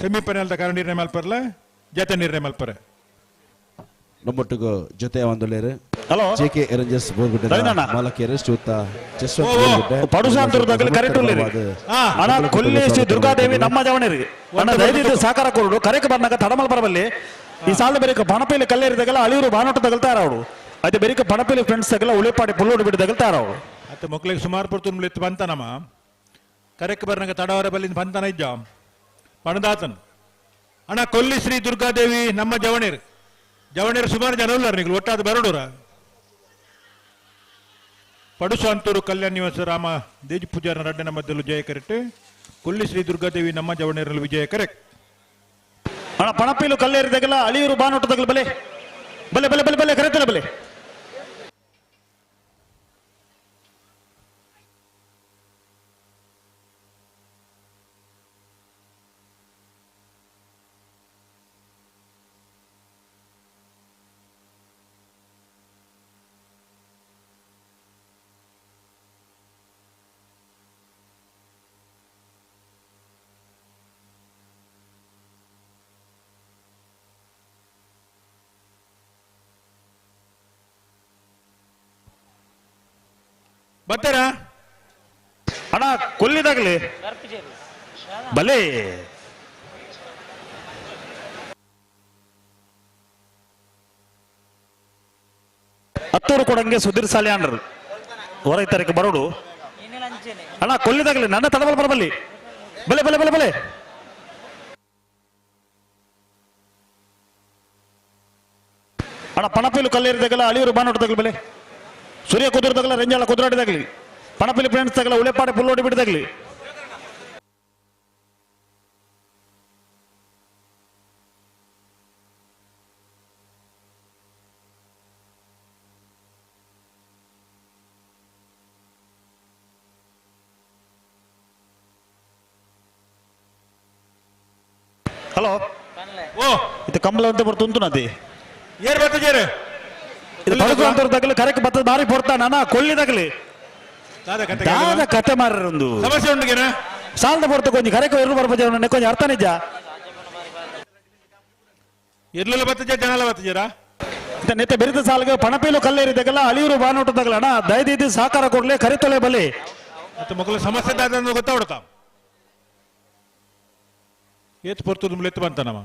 Speaker 15: ಸೆಮಿಫೈನಲ್ದ ಕರ ನಿರ್ಣಯ ಮಲ್ಪರ್ಲ ಜತೆ ನಿರ್ಣಯ ಮಲ್ಪರೆ
Speaker 18: ನಮ್ಮೊಟ್ಟಿಗೆ ಜೊತೆ ಒಂದೊಳ್ಳೆರು
Speaker 11: ಹಲೋ
Speaker 18: JK ಎರಂಜಸ್ ಬೋರ್ಗುಡ್ಡೆ ಮಾಲಕೇರು ಶ್ರೀಯುತ
Speaker 11: ಪಡುಸಾಂತೂರು ಕರೆಕ್ಟ್ ಉಳ್ಳಿರಿ ಅಣ್ಣ ಕೊಲ್ಲಿ ಶ್ರೀ ದುರ್ಗಾದೇವಿ ನಮ್ಮ ಜವನೇರಿ ಅಣ್ಣ ದಯವಿಟ್ಟು ಸಾಕಾರ ಕೊಡು ಕರೆಕ್ ಬಂದಾಗ ತಡಮಲ್ ಬರಬಲ್ಲಿ ಈ ಸಾಲ ಬೇರೆ ಪಣಪೈಲಿ ಕಲ್ಲೇರಿದಾಗಲ್ಲ ಅಳಿಯೂರು ಬಾನೋಟ ತಗಲ್ತಾರ ಅವರು ಅದೇ ಬೇರೆ ಪಣಪೈಲಿ ಫ್ರೆಂಡ್ಸ್ ತಗಲ್ಲ ಉಳಿಪಾಡಿ ಪುಲ್ಲೋಡಿ ಬಿಟ್ಟು ತಗಲ್ತಾರ ಅವರು
Speaker 15: ಮತ್ತೆ ಮಕ್ಕಳಿಗೆ ಸುಮಾರು ಪಡ್ತು ಇತ್ತು ಬಂತಾನಮ್ಮ ಕರೆಕ್ ಬರ್ನಾಗ ತಡವರ ಬಲ್ಲಿಂದ ಬಂತಾನ ಇದ್ದ ಪಣದಾತನ್ ಅಣ್ಣ ಕೊಲ್ಲಿ ಶ್ರೀ ದುರ್ಗಾದೇವಿ ನಮ್ಮ ಜವಣೇರು ಸುಮಾರು ಜನ ಉಳ್ಳಾರ ನೀವು ಒಟ್ಟಾದ ಬರಡೂರ ಪಡುಸಾಂತೂರು ಕಲ್ಯಾಣ ನಿವಾಸ ರಾಮ ದೇಜಿ ಪೂಜಾರ ರಡ್ಡನ ಮಧ್ಯಲು ಜಯ ಕರೆಕ್ಟ್ ಕೊಲ್ಲಿ ಶ್ರೀ ದುರ್ಗಾದೇವಿ ನಮ್ಮ ಜವಣೇರಲ್ಲಿ ವಿಜಯ ಕರೆಕ್ಟ್
Speaker 11: ಅಣ್ಣ ಪಣಪೈಲು ಕಲ್ಲೇರಿದಾಗಲ್ಲ ಅಳಿಯೂರು ಬಾನೋಟ ತಗಲ್ ಬಲೆ ಬಲೆ ಬಲೆ ಬಲೆ ಬಲೆ ಕರೆತಲ್ಲ ಬಲೆ
Speaker 15: ಬರ್ತಾರಾ
Speaker 11: ಅಣ್ಣ ಕೊಲ್ಲಿದಾಗಲಿ ಬಲೆ ಹತ್ತೂರು ಕೊಡಂಗೆ ಸುಧೀರ್ ಸಾಲಿಯಾನ್ರು ಹೊರೈತರಕ್ಕೆ ಬರೋಡು ಅಣ್ಣ ಕೊಲ್ಲಿದಾಗಲಿ ನನ್ನ ತಡಬಲ್ ಬರಬಲ್ಲಿ ಬಲೆ ಬಲೆ ಬಲೆ ಬಲೆ ಅಣ್ಣ ಪಣಪೈಲು ಕಲ್ಲೇರಿದಾಗಲ್ಲ ಅಳಿಯೂರು ಬಾನೋಟದಾಗಲಿ ಬಲೆ ಸೂರ್ಯ ಕುದುರದಾಗಲ್ಲ ರೆಂಜಾಳ ಕುದುರಾಡಿದಾಗಲಿ ಪಣಪೈಲಿ ಫ್ರೆಂಡ್ಸ್ ತಗಲ್ಲ ಉಳೆಪಾಡಿ ಪುಲ್ಲೋಡಿ ಬಿಡದಾಗಲಿ
Speaker 15: ಓ
Speaker 17: ಇದು ಕಂಬಳ ಅಂತ ಬರ್ತುಂಟು ನದಿ
Speaker 15: ಏರ್ ಬರ್ತಜೇರು
Speaker 17: ಇದು ಪಡುಕೊಂತರು ತಗಲು ಕರೆಕ್ಟ್ ಬರ್ತದ ಬಾರಿ ಪೊರ್ತಾನ ಅಣ್ಣ ಕೊಳ್ಳಿ ತಗಲಿ ದಾದ ಕತೆ ಮಾರೊಂದು
Speaker 15: ಸಮಸ್ಯೆ ಉಂಟು
Speaker 17: ಸಾಲದ ಪೊರ್ತ ಕೊಂಚ ಕರೆಕ್ಟ್ ಎರಡು ಬರ್ಬಜ ಕೊಂಚ ಅರ್ಥ ನಿಜ
Speaker 15: ಇರ್ಲಿಲ್ಲ ಬರ್ತಜ ಜನಾಲ ಬರ್ತಜಾರ
Speaker 17: ನೆತ್ತೆ ಬೆರೆತ ಸಾಲಿಗೆ ಪಣಪೇಲು ಕಲ್ಲೇರಿದಾಗಲ್ಲ ಅಳಿಯೂರು ಬಾನೋಟ ತಗಲ ಅಣ್ಣ ದಯದಿದ್ದು ಸಹಕಾರ ಕೊಡ್ಲೆ ಕರಿತೊಲೆ ಬಲೆ
Speaker 15: ಮತ್ತೆ ಮಕ್ಕಳು ಸಮಸ್ಯೆ ದಾದ ಗೊತ್ತಾವಡ್ತಾ ಏತ್ ಪೊರ್ತು ದುಂಬಲು ಎತ್ತು ಬಂತ ನಮ್ಮ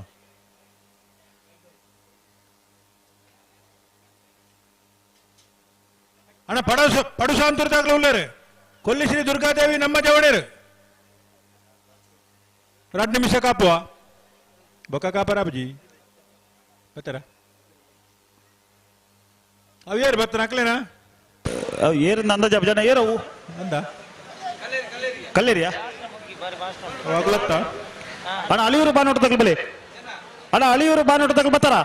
Speaker 15: ಅಣ್ಣ ಪಡುಸ ಅಂತರ್ದಾಗ್ಲೂ ಉಳ್ಳೇರು ಕೊಲ್ಲಿಶ್ರೀ ದುರ್ಗಾದೇವಿ ನಮ್ಮ ಜವಡೇರು 2 ನಿಮಿಷ ಕಾಪುವ ಬೊಕ್ಕ ಕಾಪರಾಬಜಿ ಬತ್ತಾರ ಅವು ಏರು ಬತ್ತ ನಕ್ಲೇನಾ
Speaker 17: ಏರಿಂದ ಅಂದಾಜ ಜನ ಏರವು
Speaker 15: ಅಂದ
Speaker 17: ಕಲ್ಲೇರಿಯಾ
Speaker 15: ಆಗ್ಲತ್ತ
Speaker 17: ಅಣ್ಣ ಅಳಿಯೂರು ಬಾನೋಟ ತಗಲ್ ಬಲೆ ಅಣ್ಣ ಅಳಿಯೂರು ಬಾನೋಟ ತಗಲ್ ಬತ್ತಾರ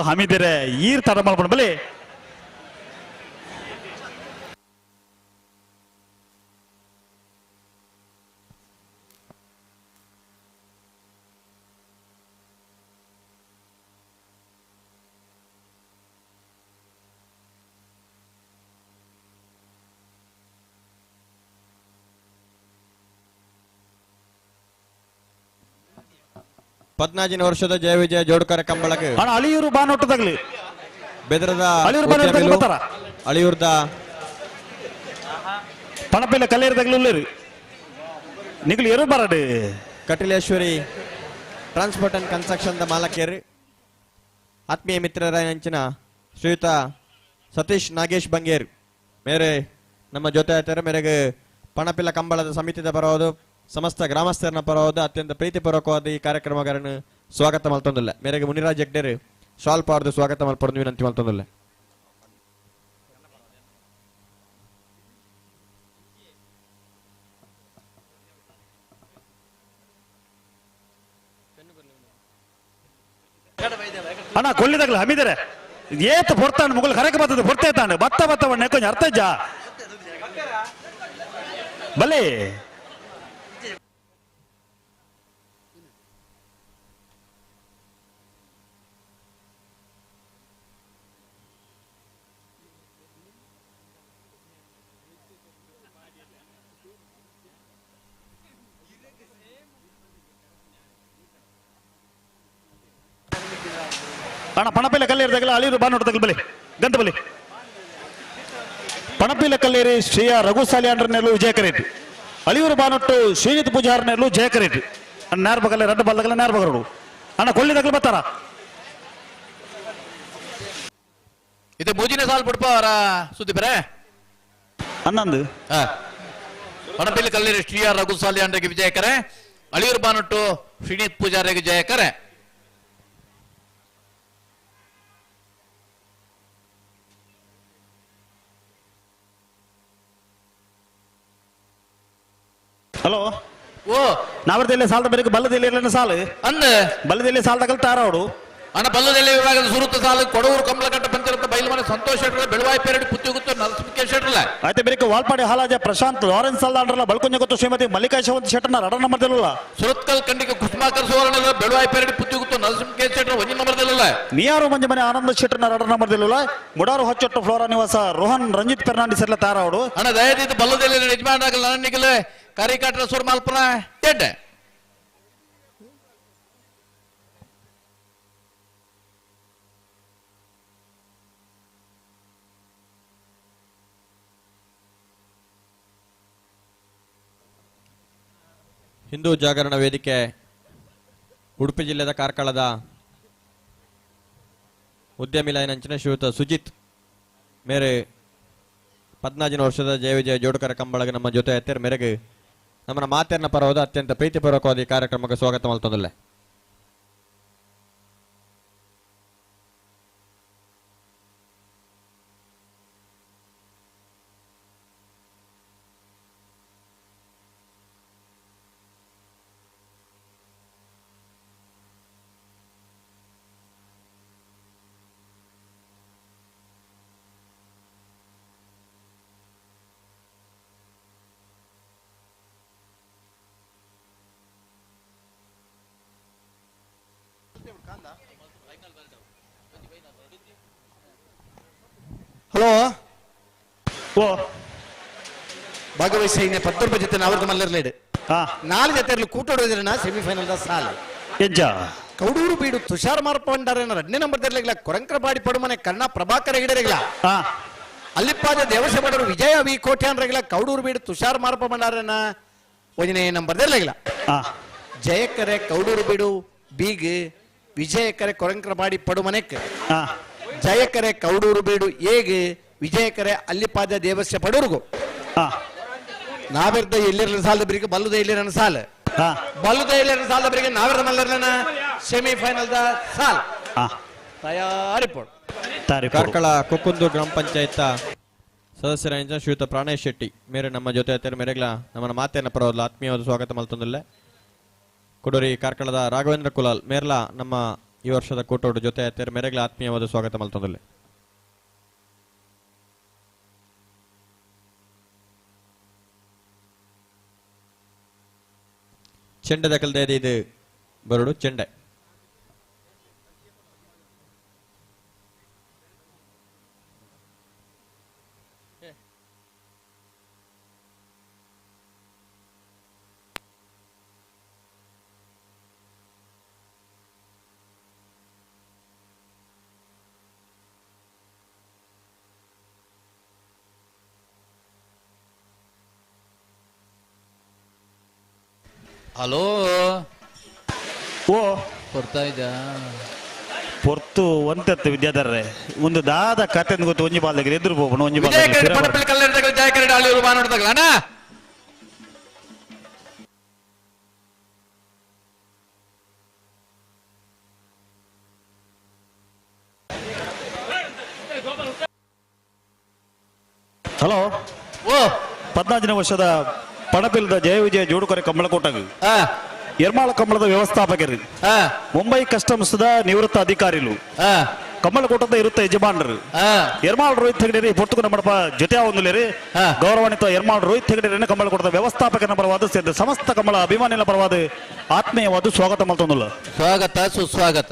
Speaker 17: ಹಮಿದಿರೆ ಈರ್ ತಡ ಮಾಡ್ಕೊಂಡು ಬಲೆ
Speaker 20: ಪದ್ನಾಜಿನ ವರ್ಷದ ಜಯ ವಿಜಯ ಜೋಡ್ಕರ ಕಂಬಳಕ್ಕೆ
Speaker 17: ಅಣ್ಣ ಅಳಿಯೂರು ಬಾನೋಟ ತಗಲಿ
Speaker 20: ಬೆದರದ
Speaker 17: ಅಳಿಯೂರು ಬಾನೋಟ ತಗಲ್ ಬತ್ತಾರ
Speaker 20: ಅಳಿಯೂರ್ದ
Speaker 17: ಪಣಪೇಲೆ ಕಲ್ಲೇರಿ ತಗಲುಳ್ಳೇರು ನಿಗಳು ಎರಡು ಬರಡು
Speaker 20: ಕಟಿಲೇಶ್ವರಿ ಟ್ರಾನ್ಸ್ಪೋರ್ಟ್ ಅಂಡ್ ಕನ್ಸ್ಟ್ರಕ್ಷನ್ ದ ಮಾಲಕಿಯರು ಆತ್ಮೀಯ ಮಿತ್ರರ ನೆಂಚಿನ ಶ್ರೀಯುತ ಸತೀಶ್ ನಾಗೇಶ್ ಬಂಗೇರ್ ಮೇರೆ ನಮ್ಮ ಜೊತೆ ಆಯ್ತಾರೆ ಮೇರೆಗೆ ಪಣಪಿಲ್ಲ ಕಂಬಳದ ಸಮಿತಿದ ಪರವಾದ ಸಮಸ್ತ ಗ್ರಾಮಸ್ಥರನ ಪರವಾದ ಅತ್ಯಂತ ಪ್ರೀತಿಪೂರ್ವಕವಾದ ಈ ಕಾರ್ಯಕ್ರಮಗಾರನ್ನು ಸ್ವಾಗತ ಮಲ್ತೊಂದಿಲ್ಲ ಮೇರೆಗೆ ಮುನಿರಾಜ್ ಜಗ್ಡೇರು ಶಾಲ್ ಪಾಡ್ದು ಸ್ವಾಗತ ಮಲ್ಪಡ್ದು ವಿನಂತಿ ಮಲ್ತೊಂದಿಲ್ಲ
Speaker 17: ಅಣ್ಣ ಕೊಲ್ಲಿದಾಗಲ ಹಮಿದರೆ ಏತ್ ಪೊರ್ತಾನೆ ಮುಗಲ್ ಕರೆಕ ಬರ್ತದೆ ಪೊರ್ತೇತಾನೆ ಬತ್ತ ಬತ್ತವಣ್ಣ ಕೊಂಚ ಅರ್ಥ ಇಜ್ಜ ಬಲೆ ಅಣ್ಣ ಪಣಪೇಲೆ ಕಲ್ಲೇರಿ ತಗಲ ಅಳಿಯೂರು ಬಾನೋಟ ತಗಲ್ ಬಲೆ ಗಂತ ಬಲೆ ಪಣಪೇಲೆ ಕಲ್ಲೇರಿ ಶ್ರೀಯ ರಘು ಸಾಲಿಯಾಂಡ್ರನೆಲ್ಲೂ ವಿಜಯಕರೇಟ್ ಅಳಿಯೂರು ಬಾನೊಟ್ಟು ಶ್ರೀನಿತ್ ಪೂಜಾರನೆಲ್ಲೂ ಜಯಕರೇಟ್ ನೇರ್ ಬಗಲೆ 2 ಬಾಲ್ದಗಲ ನೇರ್ ಬಗರಡು ಅಣ್ಣ ಕೊಲ್ಲಿ ತಗಲ್ ಬತ್ತಾರ
Speaker 21: ಇದು ಮೂಜಿನ ಸಾಲ್ ಬಿಡ್ಪಾರ ಸುದ್ದಿ ಬರೇ
Speaker 17: ಹನ್ನೊಂದು
Speaker 21: ಪಣಪೇಲೆ ಕಲ್ಲೇರಿ ಶ್ರೀಯ ರಘು ಸಾಲಿಯಾಂಡ್ರಿಗೆ ವಿಜಯಕರೆ ಅಳಿಯೂರು ಬಾನೊಟ್ಟು ಶ್ರೀನಿತ್ ಪೂಜಾರಿಗೆ ಜಯಕರೆ
Speaker 17: ಹಲೋ
Speaker 21: ಓ
Speaker 17: ನಾವರ್ದಲ್ಲಿ ಸಾಲದ ಬೇರೆ ಬಲ್ಲದಲ್ಲಿ ಸಾಲು
Speaker 21: ಅಂದ
Speaker 17: ಬಲ್ಲದಲ್ಲಿ ಸಾಲ ತಗಲ್ತಾರ ಅವಡು
Speaker 21: ಅಣ್ಣ ಬಲ್ಲದಲ್ಲಿ ವಿಭಾಗದ ಸುರುತ್ತ ಸಾಲು ಕೊಡೂರು ಕಮಲಘಟ್ಟ ಪಂಚಾಯತ್ ಬೈಲ್ಮನೆ ಸಂತೋಷ್ ಶೆಟ್ರಲ್ಲ ಬೆಳವಾಯಿ ಪೇರಡಿ ಪುತ್ತಿಗುತ್ತು ನರಸಿಂಹ ಶೆಟ್ರಲ್ಲ
Speaker 17: ಆಯ್ತು ಬೇರೆ ವಾಲ್ಪಾಡಿ ಹಾಲಾಜ ಪ್ರಶಾಂತ್ ಲಾರೆನ್ಸ್ ಅಲ್ಲಾಂಡ್ರಲ್ಲ ಬಳ್ಕೊಂಜ ಗೊತ್ತು ಶ್ರೀಮತಿ ಮಲ್ಲಿಕಾ ಶವಂತ್ ಶೆಟ್ಟನ 2 ನಂಬರ್ದಲ್ಲ
Speaker 21: ಸುರತ್ಕಲ್ ಕಂಡಿಗೆ ಕುಸುಮಾಕರ್ ಸುವರ್ಣ ಬೆಳವಾಯಿ ಪೇರಡಿ ಪುತ್ತಿಗುತ್ತು ನರಸಿಂಹ ಶೆಟ್ರ 1 ನಂಬರ್ದಲ್ಲ
Speaker 17: ನಿಯಾರು ಮಂಜ ಮನೆ ಆನಂದ ಶೆಟ್ಟನ 2 ನಂಬರ್ದಲ್ಲ ಮುಡಾರು ಹಚ್ಚೊಟ್ಟು ಫ್ಲೋರಾ ನಿವಾಸ ರೋಹನ್ ರಂಜಿತ್ ಫೆರ್ನಾಂಡಿಸ್ ಎಲ್ಲ ತಾರ ಅವಡು
Speaker 21: ಅಣ್ಣ ದಯದಿದ್ದು ಬಲ್ಲದಲ್ಲಿ ಯಜಮಾನ ಆಗಲ್ಲ ನನಗಿಲ್ಲ ಕರಿಕಾಟ್ರ ಸುರ್ ಮಾಲ್ಪನ ಎಡ್ಡೆ
Speaker 20: ಹಿಂದೂ ಜಾಗರಣ ವೇದಿಕೆ ಉಡುಪಿ ಜಿಲ್ಲೆಯ ಕಾರ್ಕಳದ ಉದ್ಯಮಿ ಲೈನಂಚಿನ ಶ್ರೀಯುತ ಸುಜಿತ್ ಮೇರೆ 15 ವರ್ಷದ ಜಯ ವಿಜಯ ಜೋಡಕರ ಕಂಬಳಗೆ ನಮ್ಮ ಜೊತೆ ಎತ್ತರ ಮೇರೆಗೆ ನಮ್ಮ ಮಾತೆಯನ್ನ ಪರವಾದ ಅತ್ಯಂತ ಪ್ರೀತಿಪೂರ್ವಕವಾದ ಈ ಕಾರ್ಯಕ್ರಮಕ್ಕೆ ಸ್ವಾಗತ ಮಲ್ತೊಂದಿಲ್ಲ
Speaker 3: ಹಲೋ
Speaker 17: ಓ
Speaker 3: ಭಾಗವಹಿಸಿ ಪತ್ತೊಂಬ ಜೊತೆ ನಾವರ್ಗ ಮಲ್ಲರ್ಲೇಡು 4 ಜೊತೆ ಕೂಟೋಡಿದ್ರನ ಸೆಮಿಫೈನಲ್ ದ ಸಾಲ
Speaker 17: ಹೆಜ್ಜ
Speaker 3: ಕೌಡೂರು ಬೀಡು ತುಷಾರ್ ಮಾರ್ಪಂಡಾರೇನ 2ನೇ ನಂಬರ್ ಇರ್ಲಿಲ್ಲ ಕೊರಂಕರಬಾಡಿ ಪಡುಮನೆ ಕಣ್ಣ ಪ್ರಭಾಕರ ಹಿಡರಿಲ್ಲ ಅಲ್ಲಿಪ್ಪಾದ ದೇವಸ ಬಡವರು ವಿಜಯ ವಿ ಕೋಟೆ ಅನ್ರಗಿಲ್ಲ ಕೌಡೂರು ಬೀಡು ತುಷಾರ್ ಮಾರ್ಪಂಡಾರೇನ 1ನೇ ನಂಬರ್ ಇರ್ಲಿಲ್ಲ ಜಯಕರೆ ಕೌಡೂರು ಬೀಡು ಬೀಗ್ ವಿಜಯಕರೆ ಕೊರಂಕರಬಾಡಿ ಪಡುಮನೆಕ್ ಜಯಕರೆ ಕೌಡೂರು ಬೀಡು ಏಗ್ ವಿಜಯಕರೆ ಅಲ್ಲಿಪಾದ ದೇವಸ್ಯ ಪಡೂರ್ಗು ನಾವಿರ್ದ ಎಲ್ಲಿರಲ ಸಾಲದ ಬರಿಗೆ ಬಲ್ಲುದ ಎಲ್ಲಿರನ ಸಾಲ ಬಲ್ಲುದ ಎಲ್ಲಿರನ ಸಾಲದ ಬರಿಗೆ ನಾವಿರ್ದ ಮಲ್ಲರ್ಲನ ಸೆಮಿಫೈನಲ್ ದ ಸಾಲ್ ತಯಾರಿಪೋಡು
Speaker 20: ಕಾರ್ಕಳ ಕೊಕ್ಕುಂದು ಗ್ರಾಮ ಪಂಚಾಯತ್ ಸದಸ್ಯರಾದ ಶ್ರೀಯುತ ಪ್ರಾಣೇಶ್ ಶೆಟ್ಟಿ ಮೇರೆ ನಮ್ಮ ಜೊತೆ ಅತ್ತರ ಮೇರೆಗ್ಲ ನಮ್ಮನ್ನ ಮಾತೆಯನ್ನ ಪರವಲ್ಲ ಆತ್ಮೀಯವಾದ ಸ್ವಾಗತ ಮಲ್ತೊಂದಿಲ್ಲ ಕೊಡೂರಿ ಕಾರ್ಕಳದ ರಾಘವೇಂದ್ರ ಕುಲಾಲ್ ಮೇರ್ಲ ನಮ್ಮ ಈ ವರ್ಷದ ಕೂಟೋಡು ಜೊತೆ ಅತ್ತರ ಮೇರೆಗ್ಲ ಆತ್ಮೀಯವಾದ ಸ್ವಾಗತ ಮಲ್ತೊಂದಿಲ್ಲ ಚೆಂಡೆ ದಕಲ್ದೇ ಇದು ಬರಡು ಚೆಂಡೆ
Speaker 21: ಹಲೋ
Speaker 17: ಓ
Speaker 21: ಕೊಡ್ತಾ ಇದ್ದ
Speaker 17: ಪೊರ್ತು ಒಂತತ್ತು ವಿದ್ಯಾಧರರೇ ಒಂದು ದಾದ ಕತೆ ಗೊತ್ತು ಒಂಜಿ ಬಾಲ್ದಾಗ ಎದುರು ಹೋಗೋಣ ಒಂಜಿ
Speaker 21: ಪಣಪಲ್ಲಿ ಕಲ್ಲರ್ದಾಗ ಜಾಯಕರಡಿ ಆಳಿಯವರು ಬಾನೋಡ್ದಾಗಲ ಅಣ್ಣ
Speaker 17: ಹಲೋ ಓ 14ನೇ ವರ್ಷದ ಪಣಪಿಲ್ದ ಜಯ ವಿಜಯ ಜೋಡುಕರೆ ಕಂಬಳಕೋಟಗ ಎರ್ಮಾಳ ಕಂಬಳದ ವ್ಯವಸ್ಥಾಪಕರು ಮುಂಬೈ ಕಸ್ಟಮ್ಸ್ ದ ನಿವೃತ್ತ ಅಧಿಕಾರಿಗಳು ಕಂಬಳಕೋಟದ ಇರುತ್ತ ಯಜಮಾನರು ಎರ್ಮಾಳ್ ರೋಹಿತ್ ಹೆಗಡೆ ಪೊರ್ತುಕು ನಮ್ಮ ಜೊತೆ ಒಂದುಲೇರಿ ಗೌರವಾನ್ವಿತ ಎರ್ಮಾಳ್ ರೋಹಿತ್ ಹೆಗಡೆ ಕಂಬಳಕೋಟದ ವ್ಯವಸ್ಥಾಪಕನ ಪರವಾದ ಸೇರಿದ ಸಮಸ್ತ ಕಂಬಳ ಅಭಿಮಾನಿಗಳ ಪರವಾದ ಆತ್ಮೀಯವಾದ ಸ್ವಾಗತ ಮಲ್ತೊಂದುಲ್ಲ
Speaker 21: ಸ್ವಾಗತ ಸುಸ್ವಾಗತ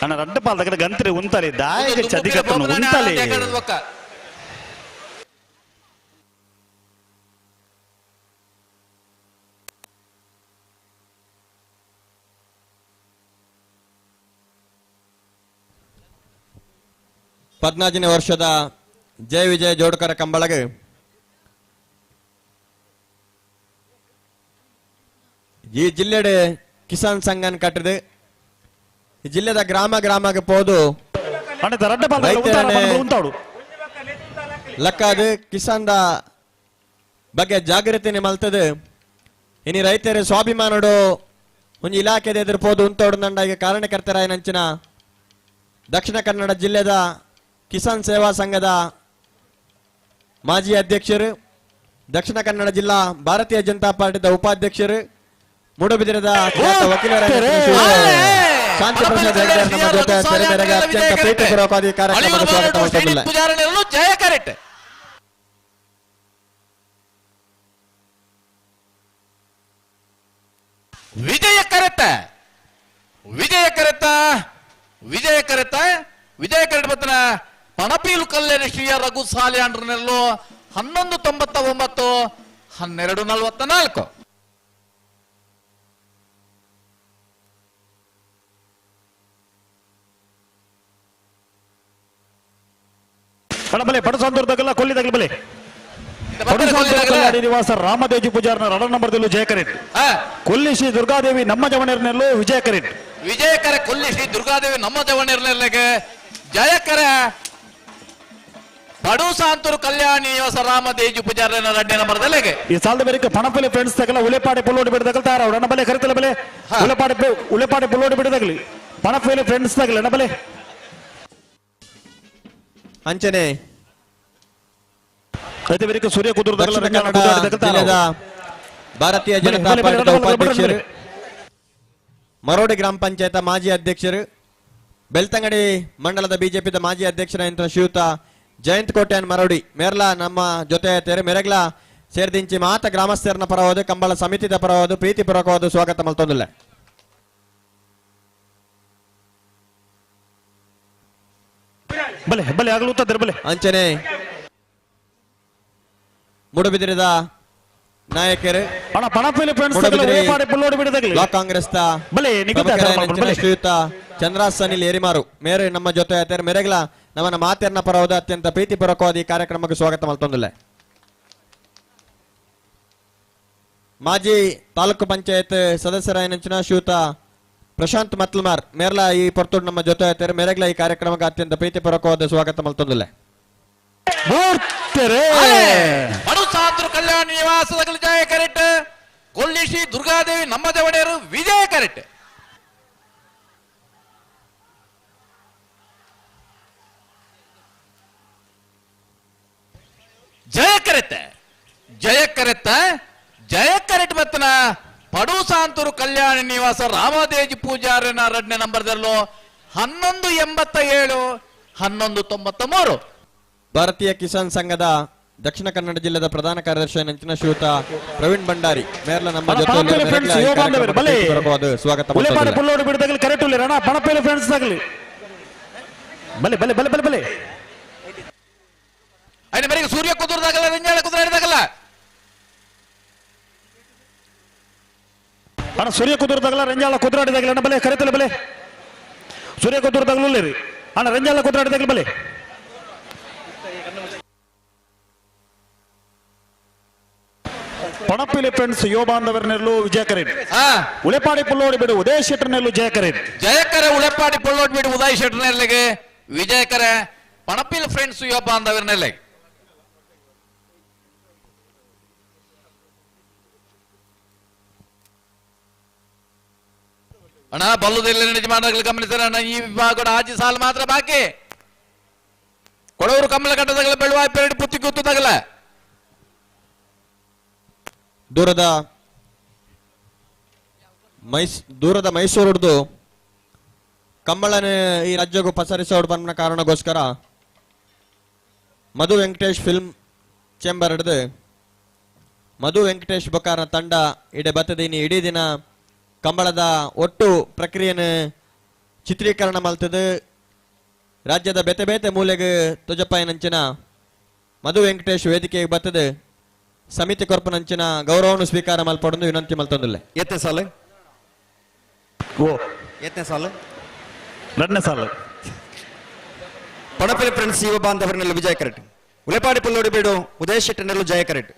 Speaker 17: అన్న రెండు పాల దగ్గర గంత్రి ఉంటది దాయిగా చదిగతను ఉంటలి
Speaker 20: ಪದ್ನಾಲ್ಕನೇ ವರ್ಷದ ಜಯ ವಿಜಯ ಜೋಡಕರ ಕಂಬಳಗೆ ಈ ಜಿಲ್ಲೆಡೆ ಕಿಸಾನ್ ಸಂಘನ್ ಕಟ್ಟಿದೆ ಈ ಜಿಲ್ಲೆದ ಗ್ರಾಮಕ್ಕೆ ಹೋದು ಲಕ್ಕಾದು ಕಿಸಾನ್ದ ಬಗ್ಗೆ ಜಾಗೃತಿನೇ ಮಲ್ತದೆ ಇನಿ ರೈತರ ಸ್ವಾಭಿಮಾನಡು ಒಂದು ಇಲಾಖೆದ ಎದುರು ಹೋದು ಉಂಟೋಡು ನಂಡಾಗಿ ಕಾರಣಕರ್ತರ ನಂಚಿನ ದಕ್ಷಿಣ ಕನ್ನಡ ಜಿಲ್ಲೆದ ಕಿಸಾನ್ ಸೇವಾ ಸಂಘದ ಮಾಜಿ ಅಧ್ಯಕ್ಷರು ದಕ್ಷಿಣ ಕನ್ನಡ ಜಿಲ್ಲಾ ಭಾರತೀಯ ಜನತಾ ಪಾರ್ಟಿದ ಉಪಾಧ್ಯಕ್ಷರು ಮೂಡಬಿದಿರದ ವಕೀಲರ ಶಾಂತಿ ಪ್ರಸಾದ್ ಹೆಗ್ಡೆ ನಮ್ಮ ಜೊತೆ ತೆರೆಮೆರೆಗೆ ಅತ್ಯಂತ ಪ್ರೀತಿಪೂರ್ವಕವಾಗಿ ಕಾರ್ಯಕ್ರಮದ ಸ್ವಾಗತ ಮಾಡ್ತಿಲ್ಲ
Speaker 21: ಜಯ ಕರೆಕ್ಟ್ ವಿಜಯ ಕರೆತ ಬತ್ತನ ಪಣಪೀಲು ಕಲ್ಯಾಣ ಶ್ರೀಯ ರಘು ಸಾಲಿ ಅಂಡ್ರನೆಲ್ಲೋ 1199 1244
Speaker 17: ಬಲೆ ಪಡಸಂತೂರ್ದಾಗಲ್ಲ ಕೊಲ್ಲಿದಾಗಲ ಬಲೆ ಕಲ್ಯಾಣಿ ನಿವಾಸ ರಾಮದೇಜಿ ಪೂಜಾರ್ನ ರಡ ನಂಬರ್ದಲ್ಲೂ ಜಯ ಕರೆಟ್ ಕೊಲ್ಲಿ ಶ್ರೀ ದುರ್ಗಾದೇವಿ ನಮ್ಮ ಜವಣರ್ನಲ್ಲೂ ವಿಜಯ ಕರೆಟ್
Speaker 21: ವಿಜಯಕರ ಕೊಲ್ಲಿ ಶ್ರೀ ದುರ್ಗಾದೇವಿ ನಮ್ಮ ಜವಣರ್ನಲ್ಲಿಗೆ ಜಯಕರ ಪಡು ಸಾಂತೂರು ಕಲ್ಯಾಣಿ ನಿವಾಸ ರಾಮದೇಜಿ ಪೂಜಾರನ ರಡ್ಡೆ ನಂಬರ್ದಲ್ಲಿಗೆ
Speaker 17: ಈ ಸಾಲದ ಬೇರೆ ಪಣಪಲ್ಲಿ ಫ್ರೆಂಡ್ಸ್ ತಗಲ ಉಲೆಪಾಡಿ ಪುಲ್ಲೋಡಿ ಬಿಡದಾಗಲ ತಾರ ರಣ ಬಲೆ ಕರಿತಲ ಬಲೆ ಉಲೆಪಾಡಿ ಪುಲ್ಲೋಡಿ ಬಿಡದಾಗಲಿ ಪಣಪಲ್ಲಿ ಫ್ರೆಂಡ್ಸ್ ತಗಲ ನ ಬಲೆ
Speaker 20: ಅಂಚನೆ
Speaker 17: ಸೂರ್ಯ
Speaker 20: ಜಿಲ್ಲೆಯ ಭಾರತೀಯ ಜನತಾ ಪಾರ್ಟಿಯ ಉಪಾಧ್ಯಕ್ಷರು ಮರೋಡಿ ಗ್ರಾಮ ಪಂಚಾಯತ್ ಮಾಜಿ ಅಧ್ಯಕ್ಷರು ಬೆಳ್ತಂಗಡಿ ಮಂಡಲದ ಬಿಜೆಪಿದ ಮಾಜಿ ಅಧ್ಯಕ್ಷರಾದಂತಹ ಶ್ರೀಯುತ ಜಯಂತ್ ಕೋಟ್ಯಾನ್ ಮರೋಡಿ ಮೇರ್ಲ ನಮ್ಮ ಜೊತೆ ತೆರೆ ಮೆರಗ್ಲ ಸೇರ್ದಿಂಚಿ ಮಾತ ಗ್ರಾಮಸ್ಥರನ ಪರವಾದ ಕಂಬಳ ಸಮಿತಿದ ಪರವಾದ ಪ್ರೀತಿಪೂರ್ವಕವಾದ ಸ್ವಾಗತ ಮಲ್ತೊಂದಿಲ್ಲ
Speaker 17: ಬಲೆ ಬಲೆ ಆಗಲುತ್ತದೆ ಬಲೆ
Speaker 20: ಅಂಚನೆ ಮೂಡಬಿದಿರದ ನಾಯಕರು ಬ್ಲಾಕ್ ಕಾಂಗ್ರೆಸ್ ಶ್ರೀಯುತ ಚಂದ್ರಾಸ್ ಅನಿಲ್ ಏರಿಮಾರು ಮೇರೆ ನಮ್ಮ ಜೊತೆ ಮೆರೆಗ್ಲ ನಮ್ಮನ್ನ ಮಾತೆರ್ನ ಪರವಾದ ಅತ್ಯಂತ ಪ್ರೀತಿಪೂರ್ವಕವಾದ ಈ ಕಾರ್ಯಕ್ರಮಕ್ಕೆ ಸ್ವಾಗತ ಮಲ್ತೊಂದಿಲ್ಲ ಮಾಜಿ ತಾಲೂಕು ಪಂಚಾಯತ್ ಸದಸ್ಯರಾಯನಂಚಿನ ಶ್ರೀಯುತ ಪ್ರಶಾಂತ್ ಮತ್ಲ್ಮಾರ್ ಮೇರ್ಲ ಈ ಪೊರ್ತುಡ್ ನಮ್ಮ ಜೊತೆ ಮೆರೆಗ್ಲ ಈ ಕಾರ್ಯಕ್ರಮಕ್ಕೆ ಅತ್ಯಂತ ಪ್ರೀತಿಪೂರ್ವಕವಾದ ಸ್ವಾಗತ ಮಲ್ತೊಂದಿಲ್ಲ
Speaker 21: ಪಡು ಸಾಂತೂರು ಕಲ್ಯಾಣ ನಿವಾಸದ ಜಯ ಕರೆಟ್ ಕೊಲ್ಲಿ ಶ್ರೀ ದುರ್ಗಾದೇವಿ ನಮ್ಮ ಜವಣರು ವಿಜಯ ಕರೆಟ್ ಜಯ ಕರೆತ್ ಜಯ ಕರೆತ್ ಜಯ ಕರೆಟ್ ಬತ್ತನ ಪಡು ಸಾಂತೂರು ಕಲ್ಯಾಣ ನಿವಾಸ ರಾಮದೇಜಿ ಪೂಜಾರನ ರಡ್ನೆ ನಂಬರ್ದಲ್ಲೂ 1187 1193
Speaker 20: ಭಾರತೀಯ ಕಿಸಾನ್ ಸಂಘದ ದಕ್ಷಿಣ ಕನ್ನಡ ಜಿಲ್ಲೆಯ ಪ್ರಧಾನ ಕಾರ್ಯದರ್ಶಿ ನಂಚಿನ ಶ್ರೀಯುತ ಪ್ರವೀಣ್ ಭಂಡಾರಿ ಮೇರ್ಲ ನಮ್ಮ ಜೊತೆ ಸ್ವಾಗತ
Speaker 21: ಸೂರ್ಯ ಕುದುರದಾಗಲ್ಲ ರಂಜಾಳ ಕುದುರಾಡಿದಾಗಲ್ಲ
Speaker 17: ಸೂರ್ಯ ಕುದುರದಾಗಲ್ಲ ರಂಜಾಳ ಕುದುರಾಡಿದಾಗಲ್ಲ ಬಲೆ ಕರೆತಲ್ಲ ಬಲೆ ಸೂರ್ಯ ಕುದುರದಾಗಲೂ ರೀ ಅಣ್ಣ ರಂಜಾಳ ಕುದುರಾಡಿದಾಗಲ್ಲ ಬಲೆ ಪಣಪಿಲಿ ಫ್ರೆಂಡ್ಸ್ ಯುವ ಬಾಂಧವರನ್ನೆಲ್ಲೂ ವಿಜಯ ಕರೆಟ್ ಉಳೆಪಾಡಿ ಪುಲ್ಲೋಡಿ ಬಿಡು ಉದಯ ಶೆಟ್ಟರ್ನೆಲ್ಲೂ ಜಯ ಕರೆಟ್
Speaker 21: ಜಯಕರ ಉಳೆಪಾಡಿ ಪುಲ್ಲೋಡಿ ಬಿಡು ಉದಯ ಶೆಟ್ಟರ್ನೆಲ್ಲಿಗೆ ವಿಜಯಕರ ಪಣಪಿಲ್ ಫ್ರೆಂಡ್ಸ್ ಯುವ ಬಾಂಧವರನ್ನೆಲ್ಲ ಅಣ್ಣ ಬಲ್ಲುದಿಲ್ಲ ಯಜಮಾನಗಳು ಗಮನಿಸೋಣ ಈ ವಿಭಾಗದ ಆಜಿ ಸಾಲು ಮಾತ್ರ ಬಾಕಿ ಕೊಡವರು ಕಮ್ಮಲಘಟ್ಟದಾಗಲ ಬೆಳುವಾಯಿ ಪೆರಡಿ ಪುತ್ತಿ ಕೂತದಾಗಲ
Speaker 20: ದೂರದ ಮೈಸೂರುಡ್ದು ಕಂಬಳನ ಈ ರಾಜ್ಯಕ್ಕೂ ಪಸರಿಸೋಡು ಬಂದ ಕಾರಣಕ್ಕೋಸ್ಕರ ಮಧು ವೆಂಕಟೇಶ್ ಫಿಲ್ಮ್ ಚೇಂಬರ್ ಹಿಡಿದು ಮಧು ವೆಂಕಟೇಶ್ ಬೊಕ್ಕಾರನ ತಂಡ ಇಡೆ ಬತ್ತದೀನಿ ಇಡೀ ದಿನ ಕಂಬಳದ ಒಟ್ಟು ಪ್ರಕ್ರಿಯೆನ ಚಿತ್ರೀಕರಣ ಮಲ್ತದ ರಾಜ್ಯದ ಬೇತೆ ಬೇತೆ ಮೂಲೆಗೆ ತುಜಪ್ಪಾಯನಂಚಿನ ಮಧು ವೆಂಕಟೇಶ್ ವೇದಿಕೆಗೆ ಬತ್ತದ ಸಮಿತಿ ಕೊರ್ಪನಂಚಿನ ಗೌರವವನ್ನು ಸ್ವೀಕಾರ ಮಲ್ಪಡೊಂದು ವಿನಂತಿ ಮಲ್ತೊಂದಿಲ್ಲ
Speaker 1: ಎತ್ತನೇ ಸಾಲು ಎತ್ತನೇ ಸಾಲು
Speaker 17: ಎರಡನೇ ಸಾಲು
Speaker 1: ಪಣಪಲ್ಲಿ ಫ್ರೆಂಡ್ಸ್ ಯುವ ಬಾಂಧವರನ್ನೆಲ್ಲ ವಿಜಯ ಕರೆಟ್ ಉಳೆಪಾಡಿ ಪುಲ್ಲೋಡಿ ಬೇಡು ಉದಯ ಶೆಟ್ಟರ್ನೆಲ್ಲೂ ಜಯ ಕರೆಟ್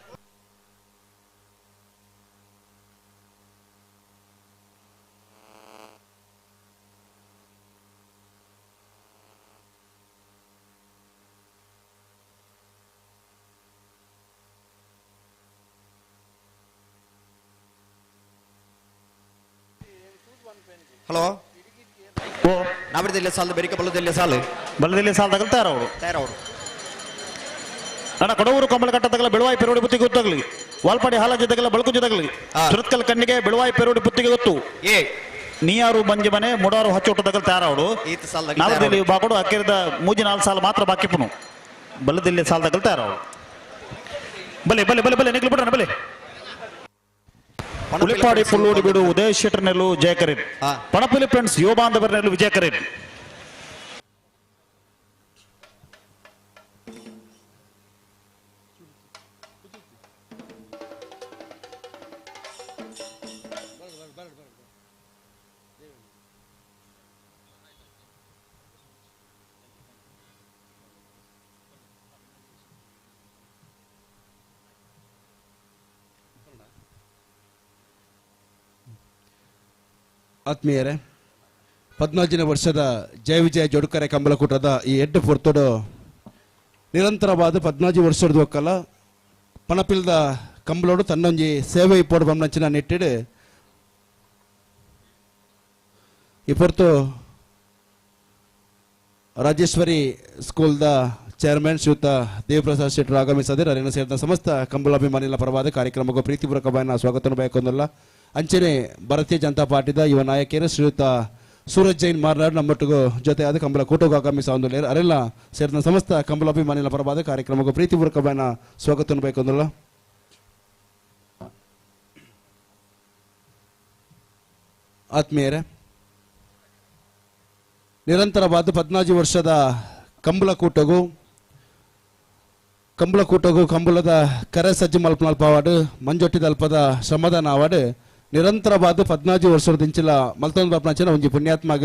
Speaker 1: ಹಲೋ
Speaker 17: ಓ
Speaker 1: ನಾವಿರದಿಲ್ಲ ಸಾಲು ಬೆರಿಕ ಬಲ್ಲದಿಲ್ಲ ಸಾಲು
Speaker 17: ಬಲ್ಲದಿಲ್ಲ ಸಾಲು ತಗಲ್ತಾರ ಅವರು
Speaker 1: ತಯಾರವರು
Speaker 17: ಅಣ್ಣ ಕೊಡವರು ಕಮಲ ಕಟ್ಟದಾಗಲ ಬೆಳವಾಯಿ ಪೆರೋಡಿ ಬುತ್ತಿಗೆ ಗೊತ್ತಾಗ್ಲಿ ವಾಲ್ಪಾಡಿ ಹಾಲಾಜಿ ತಗಲ ಬಳಕು ಜೊತೆಗಲಿ ಸುರತ್ಕಲ್ ಕಣ್ಣಿಗೆ ಬೆಳವಾಯಿ ಪೆರೋಡಿ ಬುತ್ತಿಗೆ ಗೊತ್ತು ನೀಯಾರು ಬಂಜಿ ಮನೆ ಮುಡಾರು ಹಚ್ಚೋಟ ತಗಲ್ ತಯಾರವರು ನಾವದಲ್ಲಿ ಬಾಕೊಡು ಅಕ್ಕಿರದ ಮೂಜಿ 4 ಸಾಲ ಮಾತ್ರ ಬಾಕಿಪುನು ಬಲ್ಲದಿಲ್ಲ ಸಾಲ ತಗಲ್ ತಯಾರವರು ಬಲೆ ಬಲೆ ಬಲೆ ಬಲೆ ನಿಗ್ಲಿ ಬಿಡ್ರಣ ಬಲೆ ಉಳಿಪಾಡಿ ಪುಲ್ಲೋಡಿ ಬಿಡು ಉದಯ ಶೆಟ್ಟರ್ನೆಲ್ಲೂ ಜಯ ಕರೆಟ್ ಪಣಪಲ್ಲಿ ಫ್ರೆಂಡ್ಸ್ ಯುವ ಬಾಂಧವರನ್ನೆಲ್ಲೂ ವಿಜಯ ಕರೆಟ್
Speaker 18: ಆತ್ಮೀಯರೇ, 14ನೇ ವರ್ಷದ ಜಯ ವಿಜಯ ಜೋಡುಕರೆ ಕಂಬಳಕೂಟದ ಈ ಎಡ್ಡು ಪೊರ್ತುಡು ನಿರಂತರವಾದ 14 ವರ್ಷದ ಒಕ್ಕಲ ಪಣಪಿಲ್ದ ಕಂಬಳೋಡು ತನ್ನೊಂಜಿ ಸೇವೆ ಇಪ್ಪೋಡು ಬಂದಂಚಿನ ನೆಟ್ಟಿಡು ಈ ಪೊರ್ತು ರಾಜೇಶ್ವರಿ ಸ್ಕೂಲ್ದ ಚೇರ್ಮನ್ ಶ್ರೀಯುತ ದೇವಪ್ರಸಾದ್ ಶೆಟ್ಟರು ಆಗಮಿಸಿದರೆ ಅರಿನ ಸೇರಿದ ಸಮಸ್ತ ಕಂಬಳಾಭಿಮಾನಿಗಳ ಪರವಾದ ಕಾರ್ಯಕ್ರಮಕ್ಕೂ ಪ್ರೀತಿಪೂರ್ವಕమైన ಸ್ವಾಗತ ಬಯಕೊಂಡಲ್ಲ ಅಂಚನೆ ಭಾರತೀಯ ಜನತಾ ಪಾರ್ಟಿದ ಯುವ ನಾಯಕರು ಶ್ರೀಯುತ ಸೂರಜ್ ಜೈನ್ ಮಾರ್ನಾಡ್ ನಮ್ಮೊಟ್ಟಿಗೂ ಜೊತೆಯಾದ ಕಂಬಳ ಕೂಟಕ್ಕೆ ಆಗಮಿಸ ಒಂದು ಅರೆಲ್ಲ ಸೇರಿದ ಸಮಸ್ತ ಕಂಬಳಾಭಿಮಾನಿಗಳ ಪರವಾದ ಕಾರ್ಯಕ್ರಮಕ್ಕೂ ಪ್ರೀತಿಪೂರ್ವಕమైన ಸ್ವಾಗತ ಬಯಕೊಂಡಲ್ಲ ಆತ್ಮೀಯರೇ, ನಿರಂತರವಾದ 14 ವರ್ಷದ ಕಂಬಳಕೂಟಗೂ ಕಂಬಳದ ಕರೆ ಸಜ್ಜು ಮಲ್ಪನಲ್ಪವಾಡು ಮಂಜೊಟ್ಟಿದ ಅಲ್ಪದ ಶ್ರಮದಾನ ಅವಾರ್ಡ್ ನಿರಂತರವಾದ 14 ವರ್ಷದಿಂಚಿಲ ಮಲ್ತೊಂದು ಬಲ್ಪನಂಚಿನ ಒಂಜಿ ಪುಣ್ಯಾತ್ಮಗ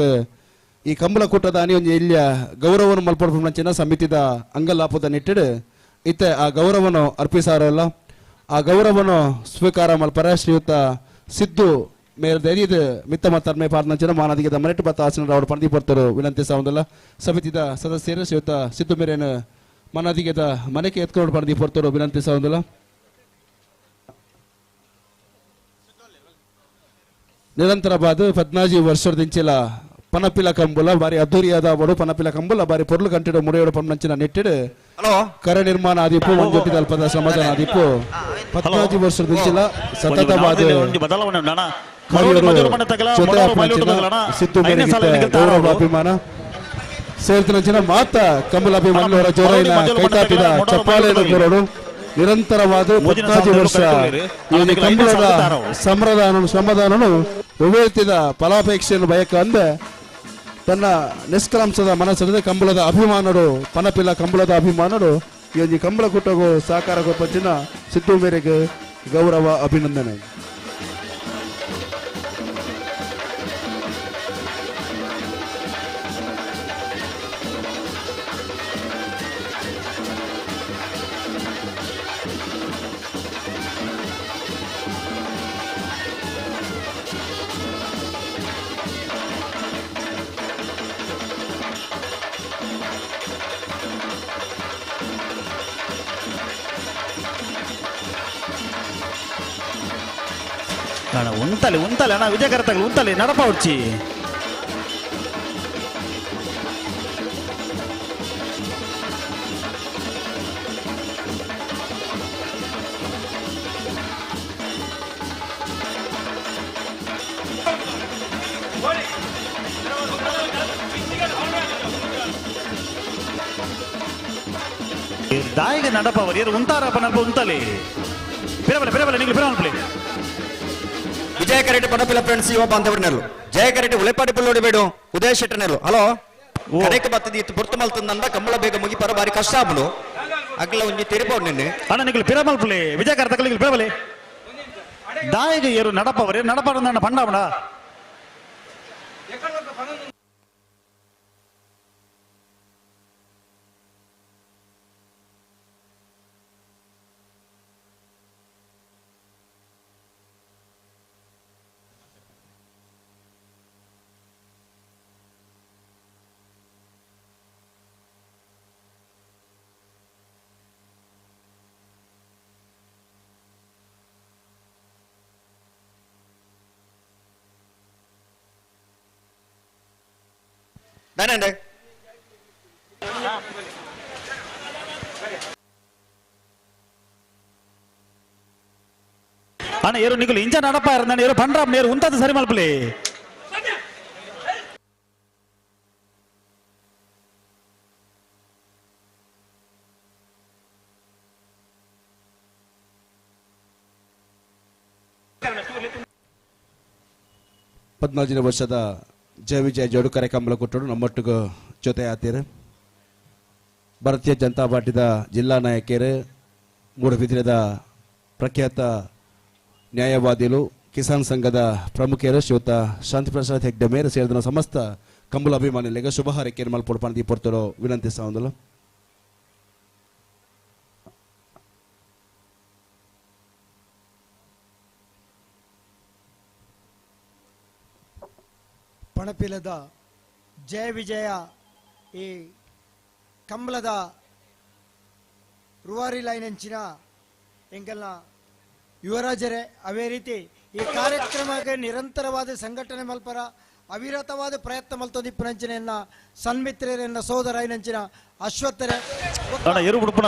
Speaker 18: ಈ ಕಂಬಳಕೂಟದ ಅನಿ ಒಂಜಿ ಇಲ್ಲಿಯ ಗೌರವವನ್ನು ಮಲ್ಪಡ್ಪಂಚಿನ ಸಮಿತಿದ ಅಂಗಲಾಪದ ನಿಟ್ಟಿಡು ಇತ್ತೆ ಆ ಗೌರವವನ್ನು ಅರ್ಪಿಸಾರಲ್ಲ ಆ ಗೌರವವನ್ನು ಸ್ವೀಕಾರ ಮಲ್ಪರ ಶ್ರೀಯುತ ಸಿದ್ದು ಮೇರೆ ದೈರಿದ ಮಿತ್ತ ಮತ್ತರ್ಮೆ ಪಾರ್ನಂಚಿನ ಮಾನದಿಗೆ ಮನೆಟ್ಟು ಬತ್ತ ಆಸನ ರಾವಡು ಪಣದಿ ಪಡ್ತರು ವಿನಂತಿ ಸಾವಂದಲ್ಲ ಸಮಿತಿದ ಸದಸ್ಯರು ಶ್ರೀಯುತ ಸಿದ್ದು ಮೇರೇನು ಮನದಿಗೆದ ಮನೆಗೆ ಎತ್ಕೊಂಡು ಪಣದಿ ಪಡ್ತರು ವಿನಂತಿ ಸಾವಂದಲ್ಲ ನಿರಂತರವಾದ 14 ವರ್ಷದಿಂಚಿಲ ಪನಪಿಲ ಕಂಬುಲ ಬಾರಿ ಅದ್ದೂರಿಯಾದ ಬಡು ಪನಪಿಲ ಕಂಬುಲ ಬಾರಿ ಪೊರ್ಲು ಕಂಟಿಡು ಮುಡಿಯೋಡು ಪಂಚಿನ ನೆಟ್ಟಿಡು ಕರೆ ನಿರ್ಮಾಣ ಆದಿಪ್ಪು ಮಂಜೊಟ್ಟಿದ ಅಲ್ಪದ ಶ್ರಮದಾನ ಆದಿಪ್ಪು 14 ವರ್ಷದಿಂಚಿಲ ಸತತವಾದ ಸಿದ್ದು ಮೇರೆಗಿತ್ತ ಗೌರವಾಭಿಮಾನ ಸೇರ್ತನಂಚಿನ ಮಾತ ಕಂಬಲಾಭಿಮಾನವರ ಜೋರೈನ ಕೈತಾಪಿದ ಚಪ್ಪಾಳೆಯನ್ನು ಕೋರೋಡು ನಿರಂತರವಾದ 14 ವರ್ಷ ಈ ಕಂಬಳದ ಶ್ರಮದಾನನು ವಿವೇಚಿದ ಫಲಾಪೇಕ್ಷೆಯನ್ನು ಬಯಕ ಅಂದೆ ತನ್ನ ನಿಷ್ಕಲಾಂಶದ ಮನಸ್ಸಲ್ಲದೆ ಕಂಬಳದ ಅಭಿಮಾನರು ಪನಪಿಲ್ಲ ಕಂಬಳದ ಅಭಿಮಾನರು ಈ ಕಂಬಳ ಕೂಟಗೂ ಸಹಕಾರ ಗೊಪ್ಪಂಚಿನ ಸಿದ್ದು ಮೇರೆಗೆ ಗೌರವ ಅಭಿನಂದನೆ.
Speaker 17: ಉಂತಲೆ ಅಣ್ಣ ವಿಜಯ ಕರತಗಳು ಉಂತಲೆ ನಡಪ ಉಚ್ಚಿ ದಾಯಿಗೆ ನಡಪವರು ಯಾರು ಉಂತಾರಪ್ಪ ನಲ್ಪ ಉಂತಲೆ ಪಿರಬಲ ನೀವು ಪಿರಬಲ
Speaker 1: ವಿಜಯ ಕರೆಟ್ ಪಡಪಿಲ ಫ್ರೆಂಡ್ಸ್ ಯುವ ಬಾಂಧವರನ್ನೆಲ್ಲ ಜಯ ಕರೆಟ್ ಉಳೆಪಾಡಿ ಪುಲ್ಲೋಡಿ ಬೇಡು ಉದಯ ಶೆಟ್ಟನೆಲ್ಲ ಹಲೋ ಕರೆಕ್ ಬತ್ತದಿ ಇತ್ತು ಪುರ್ತು ಮಲ್ತಂದ ಕಂಬಳ ಬೇಗ ಮುಗಿ ಪರ ಬಾರಿ ಕಷ್ಟ ಆಗ್ಬಿಡು ಅಗ್ಲ ಒಂಜಿ ತಿರುಪವ್ ನಿನ್ನೆ
Speaker 17: ಅಣ್ಣ ನಿಗಳು ಪಿರಮಲ್ಪಲೆ ವಿಜಯ ಕರೆತಗಳಿಗೆ ಪಿರಬಲೆ ದಾಯಿಗೆ ಏರು ನಡಪವರು ನಡಪಾಡ ಪಂಡಾವಣ
Speaker 1: ದಾನಂಡೆ
Speaker 17: ಅಣ್ಣ ಏರು ನಿಗಳು ಇಂಜ ನಡಪ ಇರಂದ ಏರು ಪಂಡ್ರಾಮ್ ನೇರು ಉಂತದ್ದು ಸರಿ ಮಲ್ಪಲೆ
Speaker 18: ಹದಿನಾಲ್ಕನೇ ವರ್ಷದ ಜಯ ವಿಜಯ ಜೋಡುಕರೆ ಕಂಬಳ ಕೊಟ್ಟರು ನಮ್ಮೊಟ್ಟಿಗೂ ಜೊತೆ ಆತೀರು ಭಾರತೀಯ ಜನತಾ ಪಾರ್ಟಿದ ಜಿಲ್ಲಾ ನಾಯಕರು ಮೂಡಬಿದಿರೆದ ಪ್ರಖ್ಯಾತ ನ್ಯಾಯವಾದಿಗಳು ಕಿಸಾನ್ ಸಂಘದ ಪ್ರಮುಖರು ಶ್ರೀಯುತ ಶಾಂತಿ ಪ್ರಸಾದ್ ಹೆಗ್ಡೆ ಮೇರೆ ಸೇರಿದ ಸಮಸ್ತ ಕಂಬಳ ಅಭಿಮಾನಿಗಳಿಗೆ ಶುಭ ಹಾರೈಕೆಯನ್ನು ಮಲ್ಪೊಡ್ಪಾನ ದೀಪೊರ್ತರೋ ವಿನಂತಿ ಸಾವಂದಲ್ಲ.
Speaker 7: ಪಣಪಿಲದ ಜಯ ವಿಜಯ ಈ ಕಂಬಳದ ರುವಾರಿ ಲೈನ್ ಅಂಚಿನ ಎಂಕಲ್ನ ಯುವರಾಜರೇ ಅವೇ ರೀತಿ ಈ ಕಾರ್ಯಕ್ರಮಕ್ಕೆ ನಿರಂತರವಾದ ಸಂಘಟನೆ ಮಲ್ಪರ ಅವಿರತವಾದ ಪ್ರಯತ್ನ ಮಲ್ತೊಂದಿಪ್ಪುನಂಚಿನ ಸನ್ಮಿತ್ರರನ್ನ ಸೋದರ ಐನಂಚಿನ ಅಶ್ವತ್ಥರೇ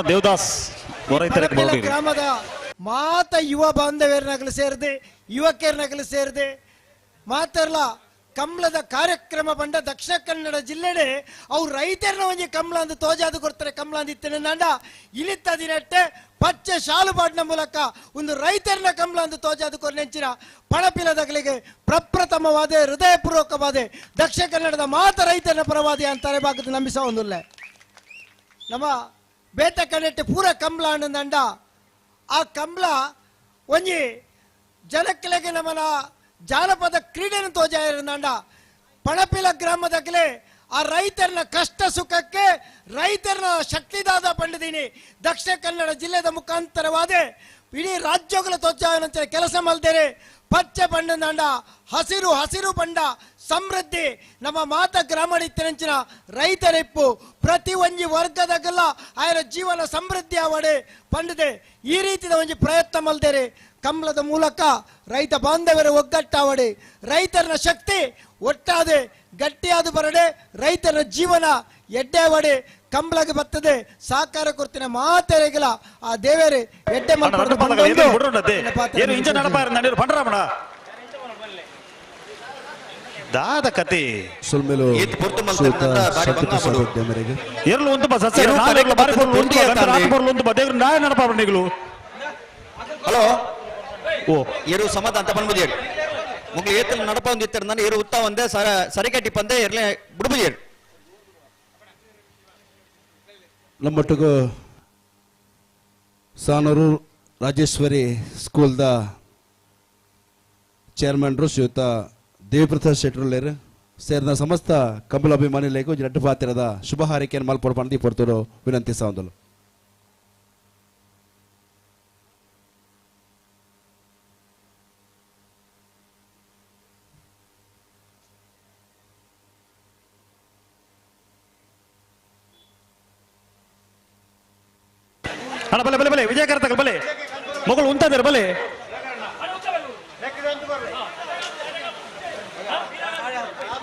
Speaker 17: ದೇವದಾಸ್
Speaker 7: ಗ್ರಾಮದ ಮಾತ ಯುವ ಬಾಂಧವ್ಯರನಗಲು ಸೇರಿದೆ ಯುವಕರನಗಲು ಸೇರಿದೆ ಮಾತರ್ಲ ಕಂಬಳದ ಕಾರ್ಯಕ್ರಮ ಬಂಡ ದಕ್ಷಿಣ ಕನ್ನಡ ಜಿಲ್ಲೆಡೆ ಅವ್ರು ರೈತರನ್ನ ಒಂಜಿ ಕಂಬಳ ಅಂದು ತೋಜಾದು ಕೊಡ್ತಾರೆ ಕಂಬಳ ಅಂದಿತ್ತೇನೆ ನಂಡ ಇಳಿತ ದಿನಟ್ಟೆ ಪಚ್ಚೆ ಶಾಲು ಪಾಡ್ನ ಮೂಲಕ ಒಂದು ರೈತರನ್ನ ಕಂಬಳ ಅಂದು ತೋಜಾದು ಕೊರ್ನೆಂಚಿನ ಪಣಪಿಲದಗಳಿಗೆ ಪ್ರಪ್ರಥಮವಾದ ಹೃದಯಪೂರ್ವಕವಾದ ದಕ್ಷಿಣ ಕನ್ನಡದ ಮಾತ ರೈತರನ್ನ ಪರವಾದಿ ಅಂತಾರೆ ಭಾಗದ ನಂಬಿಸ ಒಂದುಲ್ಲೆ ನಮ್ಮ ಬೇತ ಕಣ್ಣೆಟ್ಟೆ ಪೂರ ಕಂಬಳ ಅನ್ನಂದ ಆ ಕಂಬಳ ಒಂಜಿ ಜನಕ್ಲೆಗೆ ನಮ್ಮನ ಜಾನಪದ ಕ್ರೀಡೆಯನ್ನು ತೋಜಾಯಿರಂದ ಪಣಪಿಲ ಗ್ರಾಮದಾಗಲೇ ಆ ರೈತರನ್ನ ಕಷ್ಟ ಸುಖಕ್ಕೆ ರೈತರನ್ನ ಶಕ್ತಿದಾದ ಪಂಡಿದೀನಿ ದಕ್ಷಿಣ ಕನ್ನಡ ಜಿಲ್ಲೆದ ಮುಖಾಂತರವಾದ ಇಡೀ ರಾಜ್ಯಗಳ ತೋಜಾಯನಂತ ಕೆಲಸ ಮಲ್ದೇನೆ ಪಚ್ಚೆ ಬಂಡ ಹಸಿರು ಹಸಿರು ಬಂಡ ಸಮೃದ್ಧಿ ನಮ್ಮ ಮಾತ ಗ್ರಾಮ ಇತ್ತಿನಂಚಿನ ರೈತರಿಪ್ಪು ಪ್ರತಿ ಒಂಜಿ ವರ್ಗದಾಗಲ್ಲ ಆಯನ ಜೀವನ ಸಮೃದ್ಧಿ ಅವಡೆ ಪಂಡದೆ ಈ ರೀತಿಯ ಒಂಜಿ ಪ್ರಯತ್ನ ಮಲ್ದೇರೆ ಕಂಬಳದ ಮೂಲಕ ರೈತ ಬಾಂಧವರ ಒಗ್ಗಟ್ಟಾವಡೆ ರೈತರನ ಶಕ್ತಿ ಒಟ್ಟಾದೆ ಗಟ್ಟಿಯಾದ ಬರಡೆ ರೈತರ ಜೀವನ ಎಡ್ಡೆವಡೆ ಕಂಬಳಗೆ ಬರ್ತದೆ ಸಾಕಾರ ಕೊಡ್ತಿನ ಮಾತೆರೆಗಳ ಆ ದೇವರೇ ಎಡ್ಡೆ
Speaker 17: ದಾದ ಕತೆ
Speaker 18: ಸುಲ್ಮೆಲು
Speaker 17: ಎರಲು ಒಂದು ಸಸ್ಯ ದೇವ್ರ ನೆನಪಾಗಳು
Speaker 1: ಹಲೋ ಓ ಏರು ಸಮತ ಅಂತ ಬಂದ್ಬಿಡಿ ಮುಗ್ಲು ಏತಲ್ ನಡಪ ಒಂದಿತ್ತರ ನಾನು ಏರು ಉತ್ತ ಒಂದೇ ಸರಿಕಟ್ಟಿ ಪಂದೆ ಇರ್ಲೆ ಬಿಡ್ಬಿಡಿ
Speaker 18: ನಮ್ಮೊಟ್ಟಿಗೂ ಸಾನೂರು ರಾಜೇಶ್ವರಿ ಸ್ಕೂಲ್ದ ಚೇರ್ಮನ್ರು ಶ್ರೀಯುತ ದೇವಿಪ್ರಸಾದ್ ಶೆಟ್ರುಲೇರು ಸೇರಿದ ಸಮಸ್ತ ಕಂಬಳ ಅಭಿಮಾನಿಗಳಿಗೂ ಜಟ್ಟು ಪಾತಿರದ ಶುಭ ಹಾರೈಕೆಯನ್ನು ಮಲ್ಪಡು ಪಣದಿ ಪಡ್ತರು ವಿನಂತಿ ಸಾಂದಲು
Speaker 17: ಬಲೆ ಬಲೆ ಬಲೆ ವಿಜಯ ಕರ್ತಕ ಬಲೆ ಮಗಳು ಉಂಟದ್ರ ಬಲೆ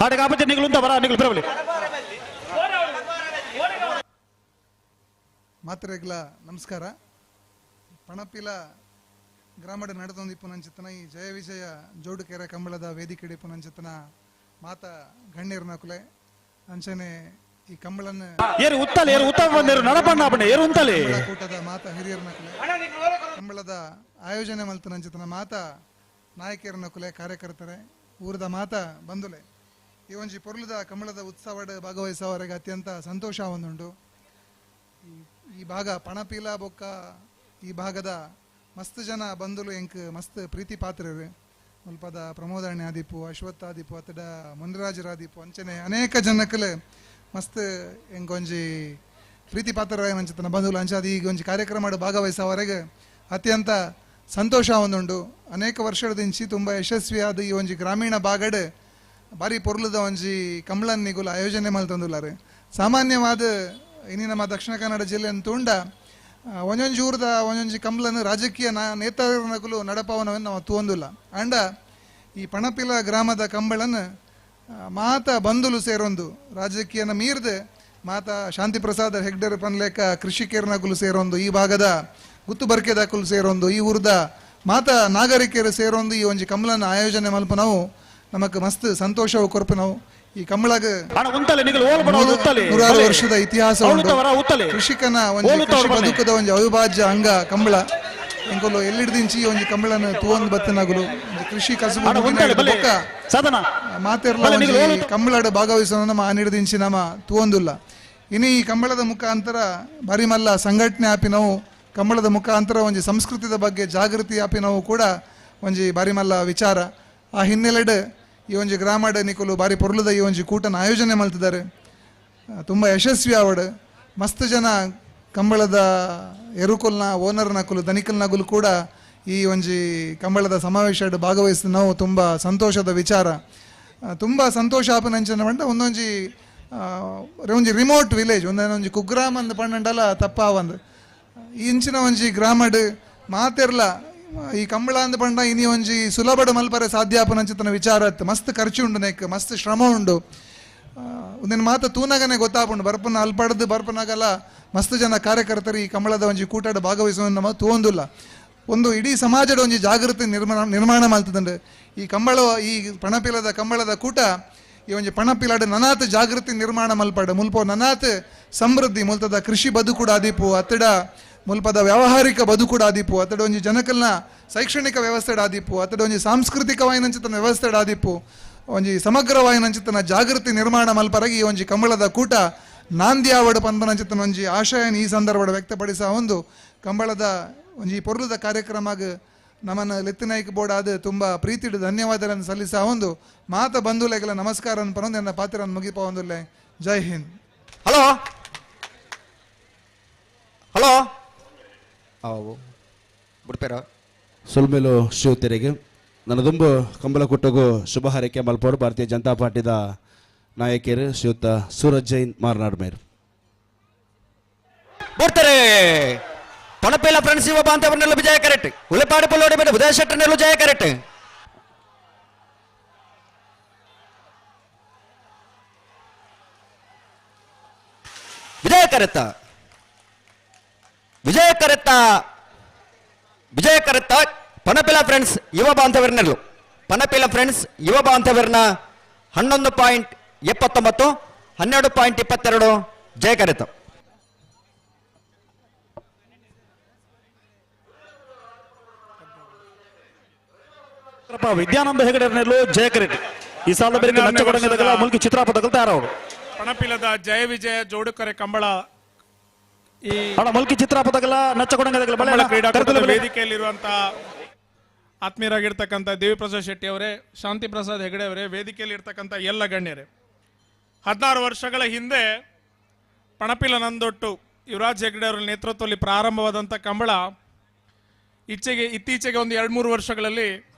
Speaker 17: ಆಟ ಕಾಪಚ್ಚ ನಿಗಳು ಉಂಟ ಬರ ನಿಗಳು ಬರಬಲೆ
Speaker 13: ಮಾತ್ರೆಗ್ಲ ನಮಸ್ಕಾರ ಪಣಪಿಲ ಗ್ರಾಮದ ನಡೆದೊಂದಿಪ್ಪುನಂಚಿತನ ಈ ಜಯ ವಿಜಯ ಜೋಡುಕೆರೆ ಕಂಬಳದ ವೇದಿಕೆ ಪುನಂಚಿತನ ಮಾತ ಗಣ್ಯರ್ನಕುಲೆ ಅಂಚನೆ ಈ ಕಂಬಳನ್ನ
Speaker 17: ಏರು ಉತ್ತಲೆ ಏರು ಉತ್ತ ಬಂದೇರು ನಡಪಣ್ಣ ಬಣ್ಣ ಏರು ಉಂತಲೆ
Speaker 13: ಕೂಟದ ಮಾತ ಹಿರಿಯರ್ನಕುಲೆ ಕಂಬಳದ ಆಯೋಜನೆ ಮಲ್ತನಂಚಿತನ ಮಾತ ನಾಯಕಿಯರ್ನಕುಲೆ ಕಾರ್ಯಕರ್ತರೆ ಊರದ ಮಾತ ಬಂದುಲೆ ಈ ಒಂಜಿ ಪೊರ್ಲದ ಕಂಬಳದ ಉತ್ಸವಡ್ ಭಾಗವಹಿಸೋವರೆಗೆ ಅತ್ಯಂತ ಸಂತೋಷ ಒಂದುಂಡು ಈ ಭಾಗ ಪಣಪೀಲ ಬೊಕ್ಕ ಈ ಭಾಗದ ಮಸ್ತ್ ಜನ ಬಂದುಲು ಎಂಕ್ ಮಸ್ತ್ ಪ್ರೀತಿ ಪಾತ್ರರು ಮುಲ್ಪದ ಪ್ರಮೋದಣ್ಣೆ ಆದಿಪು ಅಶ್ವತ್ಥ ಆದಿಪು ಅತ್ತಡ ಮುನ್ರಾಜರಾದಿಪು ಅಂಚನೆ ಅನೇಕ ಜನಕ್ಕಲು ಮಸ್ತ್ ಎಂಗೊಂಜಿ ಪ್ರೀತಿ ಪಾತ್ರ ಅಂಚತನ ಬಂಧುಲು ಅಂಚಾದ ಈಗ ಒಂಜಿ ಕಾರ್ಯಕ್ರಮ ಭಾಗವಹಿಸೋವರೆಗೆ ಅತ್ಯಂತ ಸಂತೋಷ ಒಂದುಂಡು ಅನೇಕ ವರ್ಷದಿಂಚಿ ತುಂಬ ಯಶಸ್ವಿಯಾದ ಈ ಒಂಜಿ ಗ್ರಾಮೀಣ ಭಾಗಡ್ ಬಾರಿ ಪೊರ್ಲುದ ಒಂಜಿ ಕಂಬಳನ್ ನಿಗುಲು ಆಯೋಜನೆ ಮಲ್ತೊಂದುಲ್ಲಾರೆ ಸಾಮಾನ್ಯವಾದ ಇನಿ ನಮ್ಮ ದಕ್ಷಿಣ ಕನ್ನಡ ಜಿಲ್ಲೆಯನ್ನು ತೂಂಡ ಒಂದೊಂಜಿ ಊರದ ಒಂದೊಂಜಿ ಕಂಬಳನ್ನು ರಾಜಕೀಯ ನೇತಾರನಕುಲು ನಡಪವನವನ್ನು ನಾವು ತೂಂದುಲ್ಲ ಅಂಡ ಈ ಪಣಪಿಲ ಗ್ರಾಮದ ಕಂಬಳನ್ನು ಮಾತ ಬಂದುಲು ಸೇರೊಂದು ರಾಜಕೀಯನ ಮೀರ್ದೆ ಮಾತ ಶಾಂತಿ ಪ್ರಸಾದ್ ಹೆಗ್ಡೆರ್ ಪನ್ಲೇಕ ಕೃಷಿಕೇರ್ನಕುಲು ಸೇರೊಂದು ಈ ಭಾಗದ ಗುತ್ತು ಬರ್ಕೆದಾಕುಲು ಸೇರೊಂದು ಈ ಊರದ ಮಾತ ನಾಗರಿಕರು ಸೇರೊಂದು ಈ ಒಂಜಿ ಕಂಬಳನ ಆಯೋಜನೆ ಮಲ್ಪ ನಾವು ನಮಕ್ ಮಸ್ತ್ ಸಂತೋಷವು ಕೊರಪು ನಾವು ಈ ಕಂಬಳಗ ನೂರಾರು ವರ್ಷದ ಇತಿಹಾಸ ಉಂಟು ಕೃಷಿಕನ ಒಂದು ಕೃಷಿ ಬದುಕದ ಒಂದು ಅವಿಭಾಜ್ಯ ಅಂಗ ಕಂಬಳ ಎಂಕೊಲು ಎಲ್ಲಿಡ್ದಿಂಚಿ ಒಂಜಿ ಕಂಬಳನ ತೂವೊಂದು ಬತ್ತನಗುಲು ಕೃಷಿ ಕಸುಬು ಮಾತೆರ್ಲ ಕಂಬಳದ ಭಾಗವಹಿಸೋ ನಮ್ಮ ಆನಿಡ್ದಿಂಚಿ ನಮ್ಮ ತೂವೊಂದುಲ್ಲ ಇನ್ನು ಈ ಕಂಬಳದ ಮುಖಾಂತರ ಬಾರಿ ಮಲ್ಲ ಸಂಘಟನೆ ಆಪಿ ನಾವು ಕಂಬಳದ ಮುಖಾಂತರ ಒಂಜಿ ಸಂಸ್ಕೃತಿದ ಬಗ್ಗೆ ಜಾಗೃತಿ ಆಪಿ ನಾವು ಕೂಡ ಒಂಜಿ ಬಾರಿ ಮಲ್ಲ ವಿಚಾರ ಆ ಹಿನ್ನೆಲೆಡ್ ಈ ಒಂಜಿ ಗ್ರಾಮಡ್ ನಿಕುಲು ಬಾರಿ ಪೊರ್ಲುದ ಈ ಒಂಜಿ ಕೂಟನ ಆಯೋಜನೆ ಮಲ್ತಿದ್ದಾರೆ ತುಂಬ ಯಶಸ್ವಿ ಆವಡ್ ಮಸ್ತ್ ಜನ ಕಂಬಳದ ಎರುಕುಲ್ನ ಓನರ್ ನಕುಲು ಧನಿಕಲ್ ನಗುಲು ಕೂಡ ಈ ಒಂಜಿ ಕಂಬಳದ ಸಮಾವೇಶ ಭಾಗವಹಿಸಿ ನಾವು ತುಂಬ ಸಂತೋಷದ ವಿಚಾರ ತುಂಬ ಸಂತೋಷ ಆಪನಂಚನ ಪಂಡ ಒಂದೊಂಜಿ ಒಂಜಿ ರಿಮೋಟ್ ವಿಲೇಜ್ ಒಂದೊಂಜಿ ಕುಗ್ರಾಮ ಅಂದ್ ಪಂಡಲ ತಪ್ಪಾವಂದು ಇಂಚಿನ ಒಂಜಿ ಗ್ರಾಮಡ್ ಮಾತೆರ್ಲ ಈ ಕಂಬಳ ಅಂದ್ ಪಂಡ ಇನಿ ಒಂಜಿ ಸುಲಭಡ್ ಮಲ್ಪರೆ ಸಾಧ್ಯ ಆಪನಂಚಿತನ ವಿಚಾರತ್ ಮಸ್ತ್ ಖರ್ಚು ಉಂಡು ನೆಕ್ ಮಸ್ತ್ ಶ್ರಮ ಉಂಡು ಒಂದಿನ ಮಾತ ತೂನಗನೆ ಗೊತ್ತಾಪುಂಡು ಬರ್ಪನ ಅಲ್ಪಡ್ದು ಬರ್ಪನಾಗಲ್ಲ ಮಸ್ತ್ ಜನ ಕಾರ್ಯಕರ್ತರು ಈ ಕಂಬಳದ ಒಂಜಿ ಕೂಟಾಡ ಭಾಗವಹಿಸುವ ನಮ್ಮ ತೂಂದಿಲ್ಲ ಒಂದು ಇಡೀ ಸಮಾಜದ ಒಂಜಿ ಜಾಗೃತಿ ನಿರ್ಮಾಣ ಮಾಡ್ತದಂಡು ಈ ಕಂಬಳ ಈ ಪಣಪಿಲದ ಕಂಬಳದ ಕೂಟ ಈ ಒಂಜಿ ಪಣಪಿಲಾಡ್ ನನಾತ್ ಜಾಗೃತಿ ನಿರ್ಮಾಣ ಮಲ್ಪಡ ಮುಲ್ಪ ನನಾತ್ ಸಮೃದ್ಧಿ ಮುಲ್ತದ ಕೃಷಿ ಬದುಕುಡ ಆದಿಪು ಅತ್ತಡ ಮುಲ್ಪದ ವ್ಯಾವಹಾರಿಕ ಬದುಕುಡ ಆದಿಪು ಅತ್ತಡ ಒಂಜಿ ಜನಕಲ್ನ ಶೈಕ್ಷಣಿಕ ವ್ಯವಸ್ಥೆ ಆದಿಪು ಅತ್ತಡ ಒಂಜಿ ಸಾಂಸ್ಕೃತಿಕವಾಯಿನಂಚಿತನ ವ್ಯವಸ್ಥೆ ಆದಿಪು ಒಂಜಿ ಸಮಗ್ರವಾಯಿನಂಚಿತನ ಜಾಗೃತಿ ನಿರ್ಮಾಣ ಮಲ್ಪರಾಗಿ ಈ ಒಂಜಿ ಕಂಬಳದ ಕೂಟ ನಾಂದ್ಯಾವಡ್ ಪಂಪನಂಚಿತನ ಒಂಜಿ ಆಶಯನ ಈ ಸಂದರ್ಭದ ವ್ಯಕ್ತಪಡಿಸ ಒಂದು ಕಂಬಳದ ಒಂಜಿ ಪೊರ್ಲುದ ಕಾರ್ಯಕ್ರಮಗ್ ನಮ್ಮನ್ನು ಲೆತ್ತಿನಾಯ್ಕ ಬೋರ್ಡ್ ಅದು ತುಂಬ ಪ್ರೀತಿಡು ಧನ್ಯವಾದಗಳನ್ನು ಸಲ್ಲಿಸ ಒಂದು ಮಾತ ಬಂಧುಲೆಗಳ ನಮಸ್ಕಾರ ಅನ್ಪನೊಂದು ನನ್ನ ಪಾತ್ರವನ್ನು ಮುಗಿಪ ಒಂದುಲ್ಲೆ ಜೈ ಹಿಂದ್.
Speaker 1: ಹಲೋ ಹಲೋ ಬಿಡ್ಪೇರ
Speaker 18: ಸೊಲ್ಮೇಲು ಶ್ರೀಯುತರಿಗೆ ನನ್ನ ದುಂಬು ಕಂಬಳ ಕೊಟ್ಟಗು ಶುಭ ಹಾರೈಕೆ ಮಲ್ಪೋಡು ಭಾರತೀಯ ಜನತಾ ಪಾರ್ಟಿದ ನಾಯಕಿಯರು ಶ್ರೀಯುತ ಸೂರಜ್ ಜೈನ್ ಮಾರ್ನಾಡ್ ಮೇರ್
Speaker 1: ಬರ್ತಾರೆ ಪಣಪೇಲ ಫ್ರೆಂಡ್ಸ್ ಯುವ ಬಾಂಧವರನ್ನೆಲ್ಲ ವಿಜಯ ಕರೆಕ್ಟ್ ಉಳಿಪಾಡಿ ಪುಲ್ಲೋಡಿ ಬೇಡ ಉದಯ ಶೆಟ್ಟರ್ನೆಲ್ಲೂ ಜಯ ಕರೆಕ್ಟ್ ವಿಜಯ ಕರೆತ್ತ ವಿಜಯ ಕರೆತ್ತ ವಿಜಯ ಕರೆತ್ತ ಪಣಪೇಲ ಫ್ರೆಂಡ್ಸ್ ಯುವ ಬಾಂಧವರನ್ನೆಲ್ಲೂ ಪಣಪೇಲ ಫ್ರೆಂಡ್ಸ್ ಯುವ ಬಾಂಧವರನ್ನ 11.79 12.22 ಜಯ ಕರೆತ್ತ
Speaker 17: ವಿದ್ಯಾನಂದ ಹೆಗಡೆರ್ನೆಲ್ಲೂ ಜಯ ಕರೆಕ್ಟ್ ಈ ಸಾಲ ಬೇರೆ ನಚ್ಚಗೊಡಂಗದಗಳ ಮುಲ್ಕಿ ಚಿತ್ರಾಪದಗಳು ತಯಾರವರು
Speaker 15: ಪಣಪಿಲದ ಜಯ ವಿಜಯ ಜೋಡುಕರೆ ಕಂಬಳ ಈ
Speaker 17: ಮುಲ್ಕಿ ಚಿತ್ರಾಪದಗಳ ನಚ್ಚಗೊಡಂಗದಗಳ
Speaker 15: ಕ್ರೀಡಾಕೂಟದ ವೇದಿಕೆಯಲ್ಲಿರುವಂತಹ ಆತ್ಮೀಯರಾಗಿರ್ತಕ್ಕಂಥ ದೇವಿ ಪ್ರಸಾದ್ ಶೆಟ್ಟಿ ಅವರೇ, ಶಾಂತಿ ಪ್ರಸಾದ್ ಹೆಗಡೆ ಅವರೇ, ವೇದಿಕೆಯಲ್ಲಿ ಇರ್ತಕ್ಕಂಥ ಎಲ್ಲ ಗಣ್ಯರೇ, 16 ವರ್ಷಗಳ ಹಿಂದೆ ಪಣಪಿಲ ನಂದೊಟ್ಟು ಯುವರಾಜ್ ಹೆಗಡೆ ಅವರ ನೇತೃತ್ವದಲ್ಲಿ ಪ್ರಾರಂಭವಾದಂಥ ಕಂಬಳ ಇತ್ತೀಚೆಗೆ ಒಂದು 2-3 ವರ್ಷಗಳಲ್ಲಿ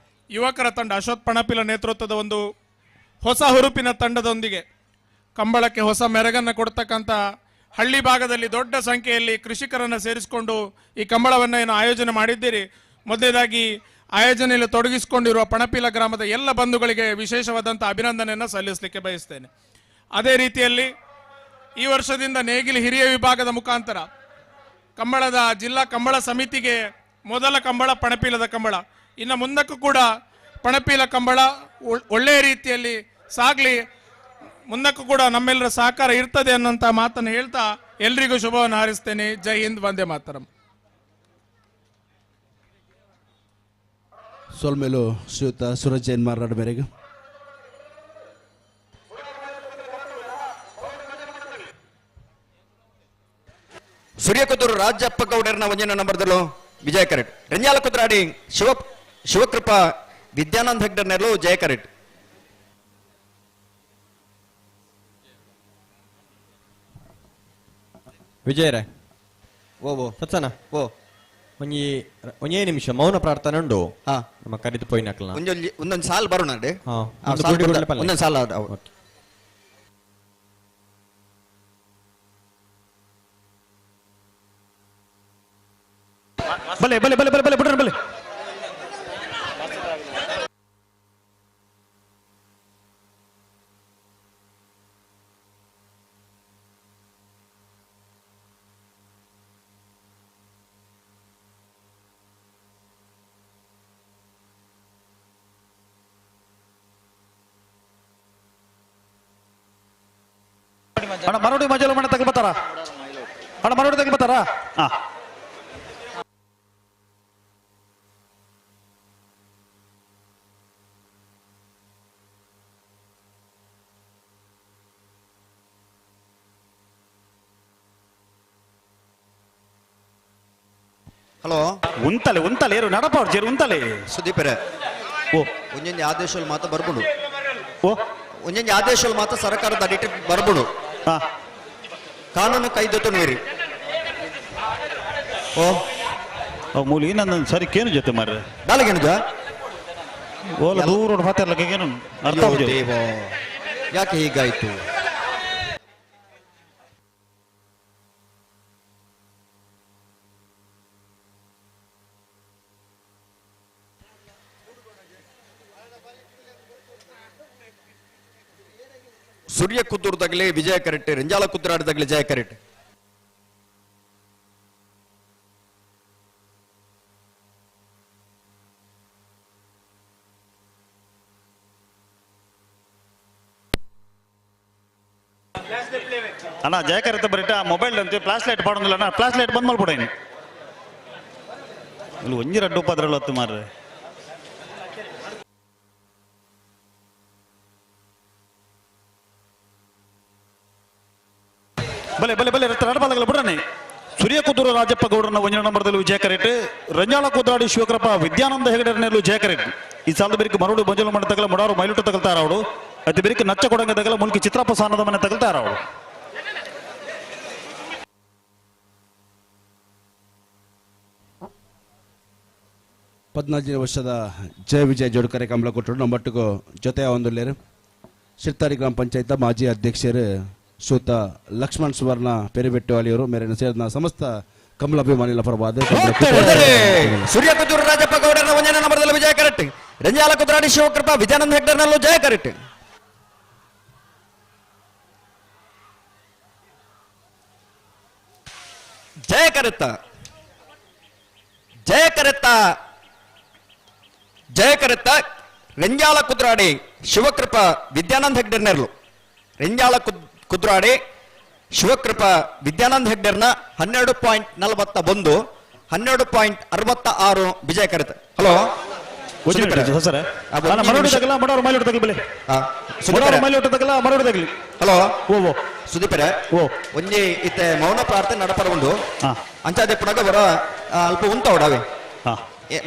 Speaker 15: ಯುವಕರ ತಂಡ ಅಶೋಕ್ ಪಣಪಿಲ ನೇತೃತ್ವದ ಒಂದು ಹೊಸ ಹುರುಪಿನ ತಂಡದೊಂದಿಗೆ ಕಂಬಳಕ್ಕೆ ಹೊಸ ಮೆರಗನ್ನು ಕೊಡ್ತಕ್ಕಂಥ ಹಳ್ಳಿ ಭಾಗದಲ್ಲಿ ದೊಡ್ಡ ಸಂಖ್ಯೆಯಲ್ಲಿ ಕೃಷಿಕರನ್ನು ಸೇರಿಸಿಕೊಂಡು ಈ ಕಂಬಳವನ್ನು ಏನು ಆಯೋಜನೆ ಮಾಡಿದ್ದೀರಿ, ಮೊದಲನೇದಾಗಿ ಆಯೋಜನೆಯಲ್ಲಿ ತೊಡಗಿಸಿಕೊಂಡಿರುವ ಪಣಪಿಲ ಗ್ರಾಮದ ಎಲ್ಲ ಬಂಧುಗಳಿಗೆ ವಿಶೇಷವಾದಂಥ ಅಭಿನಂದನೆಯನ್ನು ಸಲ್ಲಿಸಲಿಕ್ಕೆ ಬಯಸ್ತೇನೆ. ಅದೇ ರೀತಿಯಲ್ಲಿ ಈ ವರ್ಷದಿಂದ ನೇಗಿಲಿ ಹಿರಿಯ ವಿಭಾಗದ ಮುಖಾಂತರ ಕಂಬಳದ ಜಿಲ್ಲಾ ಕಂಬಳ ಸಮಿತಿಗೆ ಮೊದಲ ಕಂಬಳ ಪಣಪಿಲದ ಕಂಬಳ, ಇನ್ನು ಮುಂದಕ್ಕೂ ಕೂಡ ಪಣಪಿಲ ಕಂಬಳ ಒಳ್ಳೆಯ ರೀತಿಯಲ್ಲಿ ಸಾಗಲಿ, ಮುಂದಕ್ಕೂ ಕೂಡ ನಮ್ಮೆಲ್ಲರ ಸಹಕಾರ ಇರ್ತದೆ ಅನ್ನೋಂಥ ಮಾತನ್ನು ಹೇಳ್ತಾ ಎಲ್ರಿಗೂ ಶುಭವನ್ನು ಹಾರೈಸ್ತೇನೆ. ಜೈ ಹಿಂದ್, ವಂದೇ ಮಾತರಂ.
Speaker 18: ಸೊಲ್ಮೇಲು ಶ್ರೀಯುತ ಸೂರಜ್ ಜೈನ್ ಮಾರ್ನಾಡ್ ಮೇರೆಗೆ
Speaker 1: ಸೂರ್ಯಕುತ್ತೂರು ರಾಜಪ್ಪ ಗೌಡರ್ನ ಒಂಜಿನ ನಂಬರ್ದಲ್ಲೂ ವಿಜಯ ಕರೆಕ್ಟ್ ರಂಜಾಲ ಕುದ್ರಾಡಿ ಶಿವಕೃಪಾ ವಿದ್ಯಾನಂದ್ ಹೆಗ್ಡರ್ನೆಲ್ಲೂ ಜಯ ಕರೆಕ್ಟ್
Speaker 20: ವಿಜಯರೇ ಓ ಸತ್ಸನ ಓ ಒಂಜೇ ನಿಮಿಷ ಮೌನ ಪ್ರಾರ್ಥನೆ ಉಂಡು. ನಮ್ಮ ಕರೆದು ಪೋಯಿನ
Speaker 1: ಒಂದೊಂದು ಸಾಲ್ ಬರೋಣ ಒಂದೊಂದು ಸಾಲ
Speaker 17: ಬಲೆ ಬಲೆ ಬಲೆ ಬಲೆ ಬಲೆ ಬಿಡ್ರಿ ಬಲೆ ಅಣ್ಣ ಮರಡಿ ಮಜಲು ಮಣ್ಣ ತೆಗೆಬತ್ತಾರ ಅಣ್ಣ ಮರಡಿ ತೆಗೆಬತ್ತಾರ ಹಾ
Speaker 1: ಹಲೋ
Speaker 17: ಉಂತಲೆ ಉಂತಲೆ ಏರು ನಡಪ ಅವ್ರು ಜೇರು ಉಂತಲೆ
Speaker 1: ಸುದೀಪರೇ
Speaker 17: ಓ
Speaker 1: ಒಂದೊಂದು ಆದೇಶಗಳು ಮಾತ್ರ ಬರ್ಬೋದು
Speaker 17: ಓ
Speaker 1: ಒಂದೊಂದು ಆದೇಶಗಳು ಮಾತ್ರ ಸರ್ಕಾರದ ಅಡಿಟ್ ಬರ್ಬೋದು ಕಾನೂನು ಕೈದೊತ್ತು ನೀರಿ
Speaker 17: ಓ ಮೂಲಿ ನನ್ನ ಸರಿ ಕೇನು ಜೊತೆ ಮಾರ್ರೆ
Speaker 1: ನಾಳೆಗೇನುಜ
Speaker 17: ಓಲ ದೂರ ಮಾತಾಡ್ಲಿಕ್ಕೆ ಏನು ಅರ್ಥ
Speaker 1: ಅಯ್ಯೋ
Speaker 17: ಆಗುದಿಲ್ಲ.
Speaker 1: ದೇವ, ಯಾಕೆ ಹೀಗಾಯ್ತು? ಸೂರ್ಯ ಕುದ್ದೂರ್ದಾಗಲೇ ವಿಜಯ ಕರೆಕ್ಟ್, ರಂಜಾಲ ಕುದ್ರಾಡದಾಗಲೇ ಜಯ ಕರೆಕ್ಟ್.
Speaker 17: ಅಣ್ಣ ಜಯಕರಿತ ಬರೀಟ ಮೊಬೈಲ್ ಅಂತ ಫ್ಲಾಶ್ ಲೈಟ್ ಮಾಡೋದಿಲ್ಲ ಅಣ್ಣ, ಫ್ಲಾಶ್ ಲೈಟ್ ಬಂದ್ ಮಾಡ್ಬಿಡ ಇನ್ನು ಇಲ್ಲಿ ಒಂಜಿ ರಡ್ಡು ಉಪದ್ರಲ್ಲಿ ಹೊತ್ತು ಮಾರ್ರೆ. ಬಲೆ ಬಲೆ ಬಲೆ ನಡಬಾಲಗಲ್ಲ ಬಿಡ್ರನೆ. ಸೂರ್ಯ ಕುದ್ದೂರು ರಾಜಪ್ಪ ಗೌಡರನ್ನ ಒಂಜನ ನಂಬರ್ದಲ್ಲಿ ವಿಜಯ ಕರೆಟ್, ರಂಜಾಳ ಕುದ್ರಾಡಿ ಶಿವಕೃಪ ವಿದ್ಯಾನಂದ ಹೆಗಡೆರನ್ನೆಲ್ಲೂ ಜಯ ಕರೆಟ್. ಈ ಸಾಲದ ಬೇರಿಗೆ ಮರಳು ಬಂಜಲು ಮನೆ ತಗಲ ಮುಡಾರು ಮೈಲುಟು ತಗಲ್ತಾರ ಅವಳು, ಅತಿ ಬೇರಿಗೆ ನಚ್ಚ ಕೊಡಂಗ ತಗಲ ಮುಲ್ಕಿ ಚಿತ್ರಪ್ಪ ಸಾನದ ಮನೆ ತಗಲ್ತಾರ ಅವಳು.
Speaker 18: ಪದ್ನಾಲ್ಕನೇ ವರ್ಷದ ಜಯ ವಿಜಯ ಜೋಡುಕರೆ ಕಂಬಳ ಕೊಟ್ಟರು ನಮ್ಮೊಟ್ಟಿಗೂ ಜೊತೆ ಒಂದುಲ್ಲೇರು ಶಿರ್ತಾರಿ ಗ್ರಾಮ ಪಂಚಾಯತ್ ಮಾಜಿ ಅಧ್ಯಕ್ಷರು ಶ್ರೀಯುತ ಲಕ್ಷ್ಮಣ್ ಸುವರ್ಣ ಪೆರಿಬೆಟ್ಟುವಾಲಿಯವರು ಮೇರೆನ ಸೇರಿದ ಸಮಸ್ತ ಕಮಲಾಭಿಮಾನಿಗಳ ಪರವಾದ
Speaker 1: ಸೂರ್ಯ ಕುದ್ದೂರು ರಾಜಪ್ಪ ಗೌಡರ ಒಂದನೇ ನಂಬರ್ದಲ್ಲಿ ವಿಜಯ ಕರೆಕ್ಟ್, ರಂಜಾಲ ಕುದ್ರಾಡಿ ಶಿವಕೃಪ ವಿದ್ಯಾನಂದ ಹೆಗ್ಡರ್ನಲ್ಲೂ ಜಯ ಕರೆಕ್ಟ್. ಜಯ ಕರೆತ್ತ, ಜಯ ಕರೆತ್ತ, ಜಯ ಕರೆತ್ತ. ರಂಜಾಲ ಕುದ್ರಾಡಿ ಶಿವಕೃಪ ವಿದ್ಯಾನಂದ ಹೆಗ್ಡರ್ನರ್ಲು, ರಂಜಾಲ ಕುದ್ರಾಡಿ ಶಿವಕೃಪ ವಿದ್ಯಾನಂದ ಹೆಗ್ಡರ್ನ 12.41 12.66 ವಿಜಯ ಕರೆತ. ಹಲೋ ಹಲೋ ಸುದೀಪರ ಒಂಜಿ ಇತ್ತೆ ಮೌನ ಪ್ರಾರ್ಥನೆ ನಡಪರ ಒಂದು ಅಂಚಾದೆ ಪುನಗ ಬರ ಅಲ್ಪ ಉಂಟ ಅವಡವೆ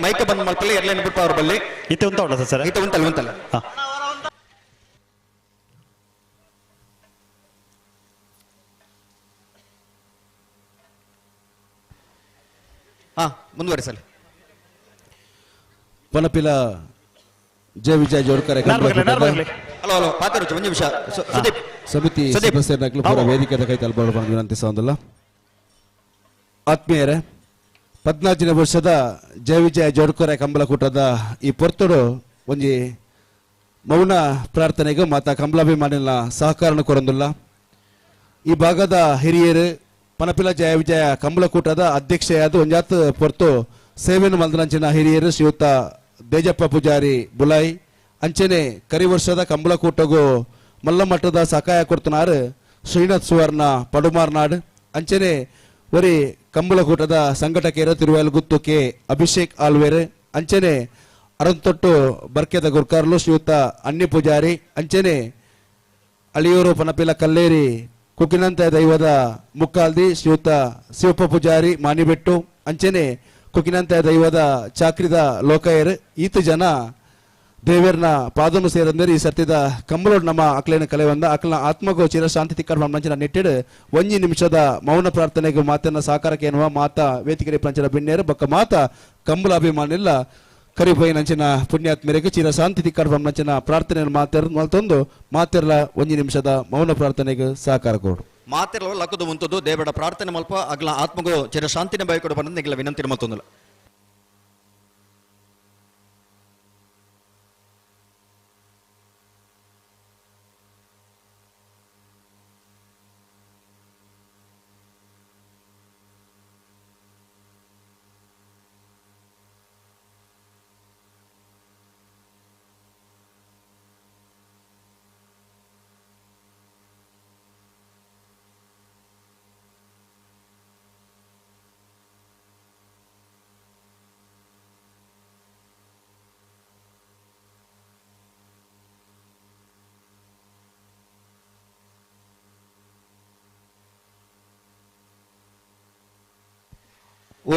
Speaker 1: ಮೈಕ ಬಂದ್ ಮಲ್ಪಲ್ಲಿ ಎರ್ಲೇನು ಬಿಟ್ಟು ಅವ್ರ ಬಲ್ಲಿ
Speaker 17: ಇತ್ತೆ ಉಂಟ ಅವಡ ಸರ್
Speaker 1: ಇತ್ತೆ ಉಂಟಲ್ಲ ಉಂಟಲ್ಲ ಹಾ ಮುಂದುವರಿಸಲಿ.
Speaker 18: ಪನಪಿಲ ಜಯ ವಿಜಯ ಜೋಡುಕರೆ
Speaker 1: ಹಲೋ ಹಲೋ ಪಾತ್ರ ಒಂದು ನಿಮಿಷ ಸುದೀಪ್
Speaker 18: ಸಮಿತಿ ಸದಸ್ಯರನ್ನಾಗಲೂ ಪೂರ ವೇದಿಕೆದ ಕೈ ತಲುಪಲು ವಿನಂತಿಸೋದಿಲ್ಲ. ಆತ್ಮೀಯರೇ, 14ನೇ ವರ್ಷದ ಜಯ ವಿಜಯ ಜೋಡುಕರೆ ಕಂಬಳಕೂಟದ ಈ ಪೊರ್ತುಡು ಒಂಜಿ ಮೌನ ಪ್ರಾರ್ಥನೆಗೆ ಮಾತಾ ಕಂಬಳಾಭಿಮಾನಿಗಳ ಸಹಕಾರನ ಕೊರಂದಿಲ್ಲ. ಈ ಭಾಗದ ಹಿರಿಯರು ಪನಪಿಲ ಜಯ ವಿಜಯ ಕಂಬಳಕೂಟದ ಅಧ್ಯಕ್ಷೆಯಾದ ಒಂಜಾತ್ ಪೊರ್ತು ಸೇವೆಯನ್ನು ಮಲ್ದನಂಚಿನ ಹಿರಿಯರು ಶ್ರೀಯುತ ದೇಜಪ್ಪ ಪೂಜಾರಿ ಬುಲಾಯಿ ಅಂಚನೆ ಕರಿ ವರ್ಷದ ಕಂಬಳಕೂಟಗೂ ಮಲ್ಲಮಟ್ಟದ ಸಹಾಯ ಕೊಡ್ತನಾರು ಶ್ರೀನಾಥ್ ಸುವರ್ಣ ಪಡುಮಾರ್ನಾಡ್ ಅಂಚನೆ ಒರಿ ಕಂಬಳಕೂಟದ ಸಂಘಟಕೇರ ತಿರುವಯಲಗುತ್ತು ಕೆ ಅಭಿಷೇಕ್ ಆಲ್ವೇರ್ ಅಂಚನೆ ಅರಂತೊಟ್ಟು ಬರ್ಕೆದ ಗುರ್ಕಾರ್ಲು ಶ್ರೀಯುತ ಅನ್ಯ ಪೂಜಾರಿ ಅಂಚನೆ ಅಳಿಯೂರು ಪನಪಿಲ ಕಲ್ಲೇರಿ ಕುಕಿನಂತ ದೈವದ ಮುಕ್ಕಾಲ್ದಿ ಶ್ರೀಯುತ ಶಿವಪ್ಪ ಪೂಜಾರಿ ಮಾನಿಬೆಟ್ಟು ಅಂಚನೆ ಕುಕಿನಂತ ದೈವದ ಚಾಕ್ರಿದ ಲೋಕಾಯರ್ ಈತ ಜನ ದೇವರನ ಪಾದನು ಸೇರಂದರೆ ಈ ಸರ್ತಿದ ಕಂಬಳೋಡ್ ನಮ್ಮ ಅಕ್ಲೇನ ಕಲೆ ಬಂದ ಅಕ್ಲ ಆತ್ಮಗೋ ಚಿರ ಶಾಂತಿ ತಿಕ್ಕಡ ಮಂಚನ ನೆಟ್ಟಿಡ್ ಒಂಜಿ ನಿಮಿಷದ ಮೌನ ಪ್ರಾರ್ಥನೆಗೆ ಮಾತನ್ನ ಸಾಕಾರಕ್ಕೆ ಎನ್ನುವ ಮಾತಾ ವೇದಿಕೆ ಪಂಚನ ಬಿನ್ನೇರು ಬಕ್ಕ ಮಾತಾ ಕಂಬಳ ಅಭಿಮಾನಿಲ್ಲ ಕರಿಬೋಯಿ ನಂಚಿನ ಪುಣ್ಯಾತ್ಮರಿಗೆ ಚಿರ ಶಾಂತಿ ತಿಕ್ಕಡ ನಂಚಿನ ಪ್ರಾರ್ಥನೆ ಮಲ್ತೊಂದು ಮಾತಿರ್ಲ ಒಂಜಿ ನಿಮಿಷದ ಮೌನ ಪ್ರಾರ್ಥನೆಗೆ ಸಹಕಾರ ಕೊಡು.
Speaker 1: ಮಾತಿರಲು ಲಕ್ಕದು ಮುಂತದ್ದು ದೇವರ ಪ್ರಾರ್ಥನೆ ಮಲ್ಪ ಅಗ್ಲ ಆತ್ಮಗೋ ಚಿರ ಶಾಂತಿನ ಬಯಕೊಡು ಬಂದ ನಿಗಲ ವಿನಂತಿ ಮತ್ತೊಂದಿಲ್ಲ.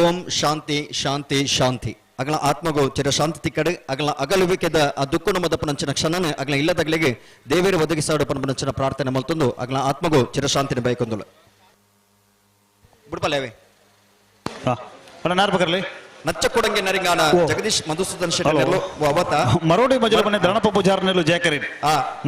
Speaker 1: ಓಂ ಶಾಂತಿ ಶಾಂತಿ ಶಾಂತಿ ಅಗಲ ಆತ್ಮಗೋ ಚಿರ ಶಾಂತಿ ತಿಕ್ಕಡೆ ಅಗಲ ಅಗಲುವಿಕೆದ ಆ ದುಃಖನು ಮದಪನಂಚಿನ ಕ್ಷಣನೆ ಅಗಲ ಇಲ್ಲದಗಳಿಗೆ ದೇವೇರು ಒದಗಿಸಾಡು ಪನಪನಂಚಿನ ಪ್ರಾರ್ಥನೆ ಮಲ್ತೊಂದು ಅಗಲ ಆತ್ಮಗೋ ಚಿರ ಶಾಂತಿನ ಬಯಕೊಂದುಲ್ಲ ಬಿಡ್ಪಲ್ಲೇವೆ
Speaker 17: ಅಣ್ಣ ನಾರ್ ಬಕರ್ಲಿ
Speaker 1: ನಚ್ಚಕೊಡಂಗೆ ನರಿಂಗಾನ ಜಗದೀಶ್ ಮಧುಸೂದನ್ ಶೆಟ್ಟಿ ನೆರಲು ಅವತ
Speaker 17: ಮರೋಡಿ ಮಜಲ ಮನೆ ಧರಣಪ್ಪ ಪೂಜಾರ್ ನೆರಲು ಜಯಕರಿನ್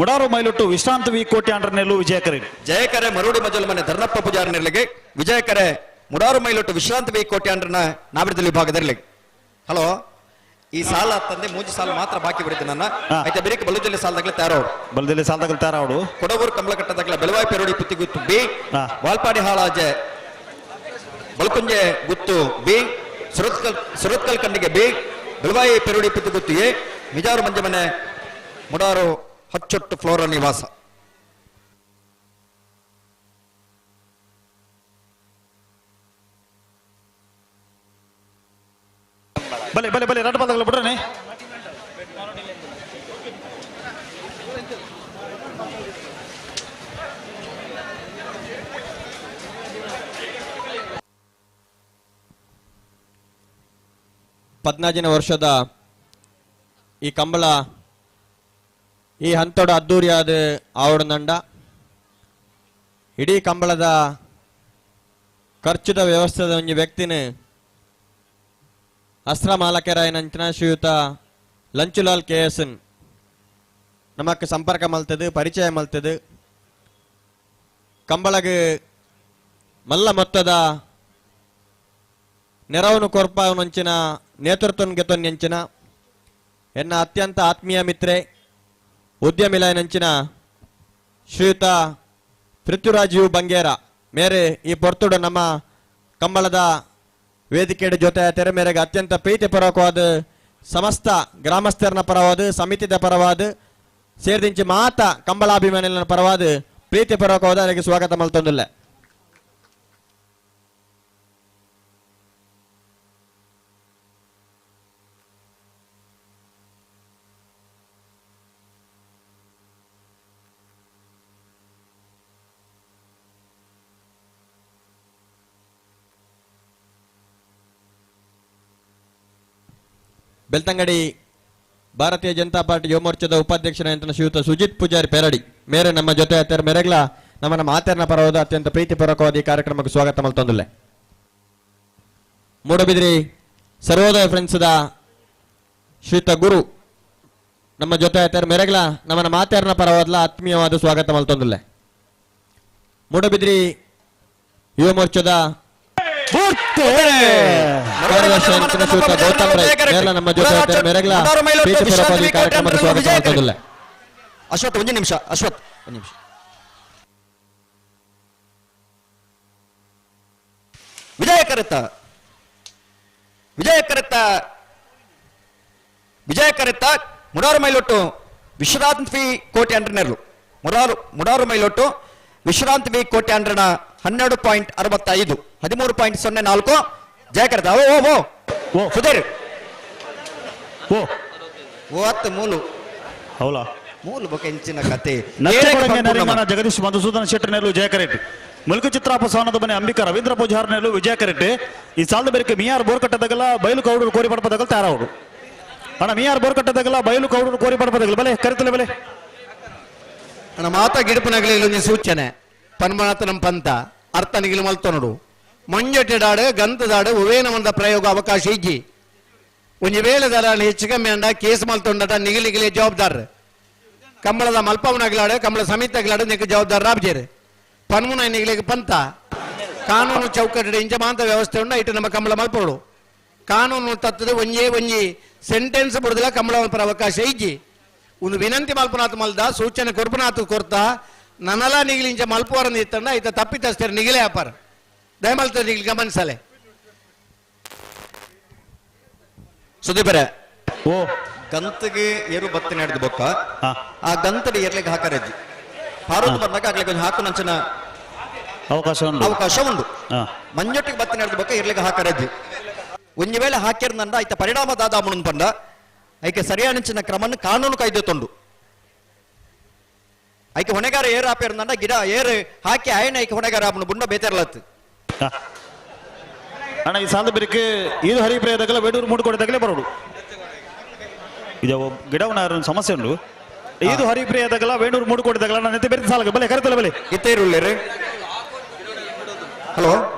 Speaker 17: ಮುಡಾರು ಮೈಲೊಟ್ಟು ವಿಶ್ರಾಂತ ವಿ ಕೋಟ್ಯಾಂಡ್ರ ನೆರಲು ವಿಜಯಕರಿನ್
Speaker 1: ಜಯಕರೆ ಮರೋಡಿ ಮಜಲ ಮನೆ ಧರಣಪ್ಪ ಪೂಜಾರ್ ನೆರಲಿಗೆ ವಿಜಯಕರೆ ಮುಡಾರು ಮೈಲೊಟ್ಟು ವಿಶ್ರಾಂತ ವಿ ಕೋಟ್ಯಾಂಡ್ರನ ನಾವಿರದಲ್ಲಿ ವಿಭಾಗದಲ್ಲಿ. ಹಲೋ, ಈ ಸಾಲ ತಂದೆ ಮೂಜಿ ಸಾಲ ಮಾತ್ರ ಬಾಕಿ ಬಿಡುತ್ತೆ ನನ್ನ ಆಯ್ತಾ ಬೇರೆ ಬಲದಲ್ಲಿ ಸಾಲದಾಗಲೇ ತಯಾರವ್ರು
Speaker 17: ಬಲದಲ್ಲಿ ಸಾಲದಾಗಲೇ ತಯಾರವ್ರು
Speaker 1: ಕೊಡಗೂರು ಕಮಲಕಟ್ಟದಾಗಲೇ ಬೆಳವಾಯಿ ಪೆರೋಡಿ ಪುತ್ತಿ ಗುತ್ತು ಬಿ ವಾಲ್ಪಾಡಿ ಹಾಳಾಜೆ ಬಲ್ಕುಂಜೆ ಗುತ್ತು ಬಿ ಸುರತ್ಕಲ್ ಕಂಡಿಗೆ ಬಿ ಬೆಳವಾಯಿ ಪೆರೋಡಿ ಪುತ್ತಿ ಗುತ್ತು ಎ ಮಿಜಾರು ಮಂಜ ಮನೆ ಮುಡಾರು ಹಚ್ಚೊಟ್ಟು ಫ್ಲೋರ ನಿವಾಸ.
Speaker 17: ಬಲೆ ಬಲೆ ಬಲೆ ರಡ್ ಬಾಲ್ದಾಗಲೇ ಬಿಡ್ರನೆ
Speaker 20: ಪದ್ನಾಜಿನ ವರ್ಷದ ಈ ಕಂಬಳ ಈ ಹಂತೋಡ ಅದ್ದೂರಿಯಾದ ಆವಡನಂಡ ಇಡೀ ಕಂಬಳದ ಖರ್ಚುದ ವ್ಯವಸ್ಥೆದ ಒಂದು ವ್ಯಕ್ತಿನ ಅಸ್ತ್ರ ಮಾಲಕರಾಯನಂಚಿನ ಶ್ರೀಯುತ ಲಂಚುಲಾಲ್ KSN ನಮಕ್ ಸಂಪರ್ಕ ಮಲ್ತದು ಪರಿಚಯ ಮಲ್ತದು ಕಂಬಳಗೆ ಮಲ್ಲ ಮೊತ್ತದ ನೆರವನ್ನು ಕೊರ್ಪನಂಚಿನ ನೇತೃತ್ವನ್ ಗೆತೊನ್ಯಂಚಿನ ಎನ್ನ ಅತ್ಯಂತ ಆತ್ಮೀಯ ಮಿತ್ರೆ ಉದ್ಯಮಿಲಾಯನಂಚಿನ ಶ್ರೀಯುತ ಪೃಥ್ವಿರಾಜ್ ಯು ಬಂಗೇರ ಮೇರೆ ಈ ಪೊರ್ತುಡು ನಮ್ಮ ಕಂಬಳದ ವೇದಿಕೆಯ ಜೊತೆ ತೆರೆ ಮೇರೆಗೆ ಅತ್ಯಂತ ಪ್ರೀತಿಪೂರ್ವಕವಾದ ಸಮಸ್ತ ಗ್ರಾಮಸ್ಥರನ ಪರವಾದ ಸಮಿತಿದ ಪರವಾದ ಸೇರಿದಿಂಚಿ ಮಾತ ಕಂಬಳಾಭಿಮಾನಿಗಳ ಪರವಾದ ಪ್ರೀತಿಪೂರ್ವಕವಾದ ಅದಕ್ಕೆ ಸ್ವಾಗತ ಮಲ್ತೊಂದಿಲ್ಲ. ಬೆಳ್ತಂಗಡಿ ಭಾರತೀಯ ಜನತಾ ಪಾರ್ಟಿ ಯುವ ಮೋರ್ಚಾದ ಉಪಾಧ್ಯಕ್ಷರಾದಂತಹ ಶ್ರೀಯುತ ಸುಜಿತ್ ಪೂಜಾರಿ ಪೆರಡಿ ಮೇರೆ ನಮ್ಮ ಜೊತೆ ಮೆರೆಗ್ಲ ನಮ್ಮ ಮಾತೇರ್ನ ಪರವಾದ ಅತ್ಯಂತ ಪ್ರೀತಿಪೂರ್ವಕವಾದ ಈ ಕಾರ್ಯಕ್ರಮಕ್ಕೆ ಸ್ವಾಗತ ಮಲ್ತೊಂದಿಲ್ಲ. ಮೂಡಬಿದ್ರಿ ಸರ್ವೋದಯ ಫ್ರೆಂಡ್ಸ್ದ ಶ್ರೀಯುತ ಗುರು ನಮ್ಮ ಜೊತೆ ಮೆರೆಗ್ಲ ನಮ್ಮ ಮಾತೇರ್ನ ಪರವಾದ ಆತ್ಮೀಯವಾದ ಸ್ವಾಗತ ಮಲ್ತೊಂದಿಲ್ಲ. ಮೂಡಬಿದ್ರಿ ಯುವ ಮೋರ್ಚಾದ ಗೌತಮ್ ರೈ ನಮ್ಮ ಜೊತೆ ಮೆರೆಗ್ಲ ಪ್ರೀತಿಪೂರ್ವಕವಾದ ಈ ಕಾರ್ಯಕ್ರಮಕ್ಕೆ ಸ್ವಾಗತ ಮಲ್ತೊಂದಿಲ್ಲ.
Speaker 1: ಅಶ್ವತ್ ಒಂದು ನಿಮಿಷ, ಅಶ್ವತ್ ಒಂದು ನಿಮಿಷ. ವಿಜಯ ಕರೆತ್ತ ಮುಡಾರು ಮೈಲೊಟ್ಟು ವಿಶ್ರಾಂತ್ ವಿ ಕೋಟ್ಯಾಂಡ್ರನೆರಲು ಮುಡಾರು ಮೈಲೊಟ್ಟು ವಿಶ್ರಾಂತ್ ವಿ ಕೋಟ್ಯಾಂಡ್ರನ 12.65 13.04 ಜಯ ಕರೆತ ಓ ಸುಧೀರ್ ಓ ಮೂಲು
Speaker 17: ಹೌಲಾ
Speaker 1: ಮೂಲು ಬೊಕ ಇಂಚಿನ ಕತೆ
Speaker 17: ಜಗದೀಶ್ ಮಧುಸೂದನ್ ಶೆಟ್ಟಿ ನೆರಲು ಜಯ ಕರೆಟ್ ಮುಲ್ಕು ಚಿತ್ರಾಪ ಸಾನದ ಮನೆ ಅಂಬಿಕಾ ರವೀಂದ್ರ ಪೂಜಾರ್ ನೆರಲು ವಿಜಯ ಕರೆಟ್ ಈ ಸಾಲದ ಬೇರೆ ಮಿಯಾರ್ ಬೋರ್ಕಟ್ಟದಾಗಲ್ಲ ಬಯಲು ಕೌಡರು ಕೋರಿ ಪಡಪದಾಗಲ್ಲ ತಾರವರು ಅಣ್ಣ ಮಿಯಾರ್ ಬೋರ್ಕಟ್ಟದಾಗಲ್ಲ ಬಯಲು ಕೌಡರು ಕೋರಿ ಪಡಪದಾಗಲ್ಲ ಬಲೆ ಕರೆತಲೆ ಬಲೆ
Speaker 3: ಅಣ್ಣ ಮಾತ ಗಿಡಪನಗಲಿ ಸೂಚನೆ ಪನ್ಮಣತನಂ ಪಂತ ಅರ್ಥ ನಿಗಿಲು ಮಲ್ತ ನೋಡು ಮಂಜೆಟ್ಟಿಡಾಡು ಗಂತದಾಡು ಉವೇನವಂದ ಪ್ರಯೋಗ ಅವಕಾಶ ಇಜ್ಜಿ ಒಂಜಿ ವೇಳೆದಾರ ಹೆಚ್ಚು ಕಮ್ಮಿ ಅಂಡ ಕೇಸ್ ಮಲ್ತೊಂಡಟ ನಿಗಿಲಿಗಿಲಿ ಜವಾಬ್ದಾರ ಕಂಬಳದ ಮಲ್ಪವನಾಗ್ಲಾಡು ಕಂಬಳ ಸಮಿತಿಗ್ಲಾಡು ನಿಕ್ಕೆ ಜವಾಬ್ದಾರ ರಾಬ್ಜೇರು ಪನ್ಮುನ ನಿಗಿಲಿಗೆ ಪಂತ ಕಾನೂನು ಚೌಕಟ್ಟು ಇಂಚ ಮಾಂತ ವ್ಯವಸ್ಥೆ ಉಂಡ ಇಟ್ಟು ನಮ್ಮ ಕಂಬಳ ಮಲ್ಪೋಡು ಕಾನೂನು ತತ್ತದ ಒಂಜಿ ಸೆಂಟೆನ್ಸ್ ಬಿಡುದಿಲ್ಲ ಕಂಬಳ ಮಲ್ಪರ ಅವಕಾಶ ಇಜ್ಜಿ ಒಂದು ವಿನಂತಿ ಮಲ್ಪನಾಥ ಮಲ್ದ ಸೂಚನೆ ಕೊರ್ಪನಾಥ ಕೊರ್ತ ನನಲ ನಿಗಿಲಿಂಚ ಮಲ್ಪುವರನ್ನು ಇತ್ತಂಡ ಆಯ್ತ ತಪ್ಪಿತಸ್ಥರು ನಿಗಿಲೇ ಅಪಾರ ದಯಮಲ್ತ ನಿಗಿಲಿ ಗಮನಿಸಲೆ
Speaker 1: ಸುದೀಪರ ಓ ಗಂತಗೆ ಏರು ಬತ್ತಿ ನಡೆದ ಬೊಕ್ಕ ಆ ಗಂತಡಿ ಏರ್ಲಿಕ್ಕೆ ಹಾಕರಜ್ಜಿ ಪಾರೋದು ಬಂದಾಗ ಆಗ್ಲಿಕ್ಕೆ ಒಂದು ಹಾಕು ನಂಚನ ಅವಕಾಶ ಉಂಟು ಮಂಜೊಟ್ಟಿಗೆ ಬತ್ತಿ ನಡೆದ ಬೊಕ್ಕ ಏರ್ಲಿಕ್ಕೆ ಹಾಕರಜ್ಜಿ ಒಂಜಿ ವೇಳೆ ಹಾಕಿರ್ನಂಡ ಆಯ್ತ ಪರಿಣಾಮದಾದ ಮುನ್ ಪಂಡ ಐಕೆ ಸರಿಯಾನಿಂಚಿನ ಕ್ರಮನ್ನು ಕಾನೂನು ಕಾಯ್ದೆತ್ತೊಂಡು ಐಕೆ ಹೊಣೆಗಾರ ಏರು ಹಾಪಿರ್ನಂಡ ಗಿಡ ಏರು ಹಾಕಿ ಆಯ್ನ ಐಕೆ ಹೊಣೆಗಾರ ಆಪನು ಬುಂಡ ಬೇತಾರಲತ್ತು
Speaker 17: ಅಣ್ಣ ಈ ಸಾಲದ ಬೇರೆ ಇದು ಹರಿಪ್ರಿಯದಾಗಲ್ಲ ಬೇಡೂರು ಮೂಡಿಕೊಡದಾಗಲೇ ಬರೋಡು ಇದು ಗಿಡವನ್ನ ಸಮಸ್ಯೆ ಉಂಟು ಇದು ಹರಿಪ್ರಿಯದಾಗಲ್ಲ ಬೇಡೂರು ಮೂಡಿಕೊಡದಾಗಲ್ಲ ನಾನು ಬೇರೆ ಸಾಲ ಬಲೆ ಕರೆತಲ್ಲ ಬಲೆ
Speaker 1: ಇತ್ತೇರುಳ್ಳೇರು ಹಲೋ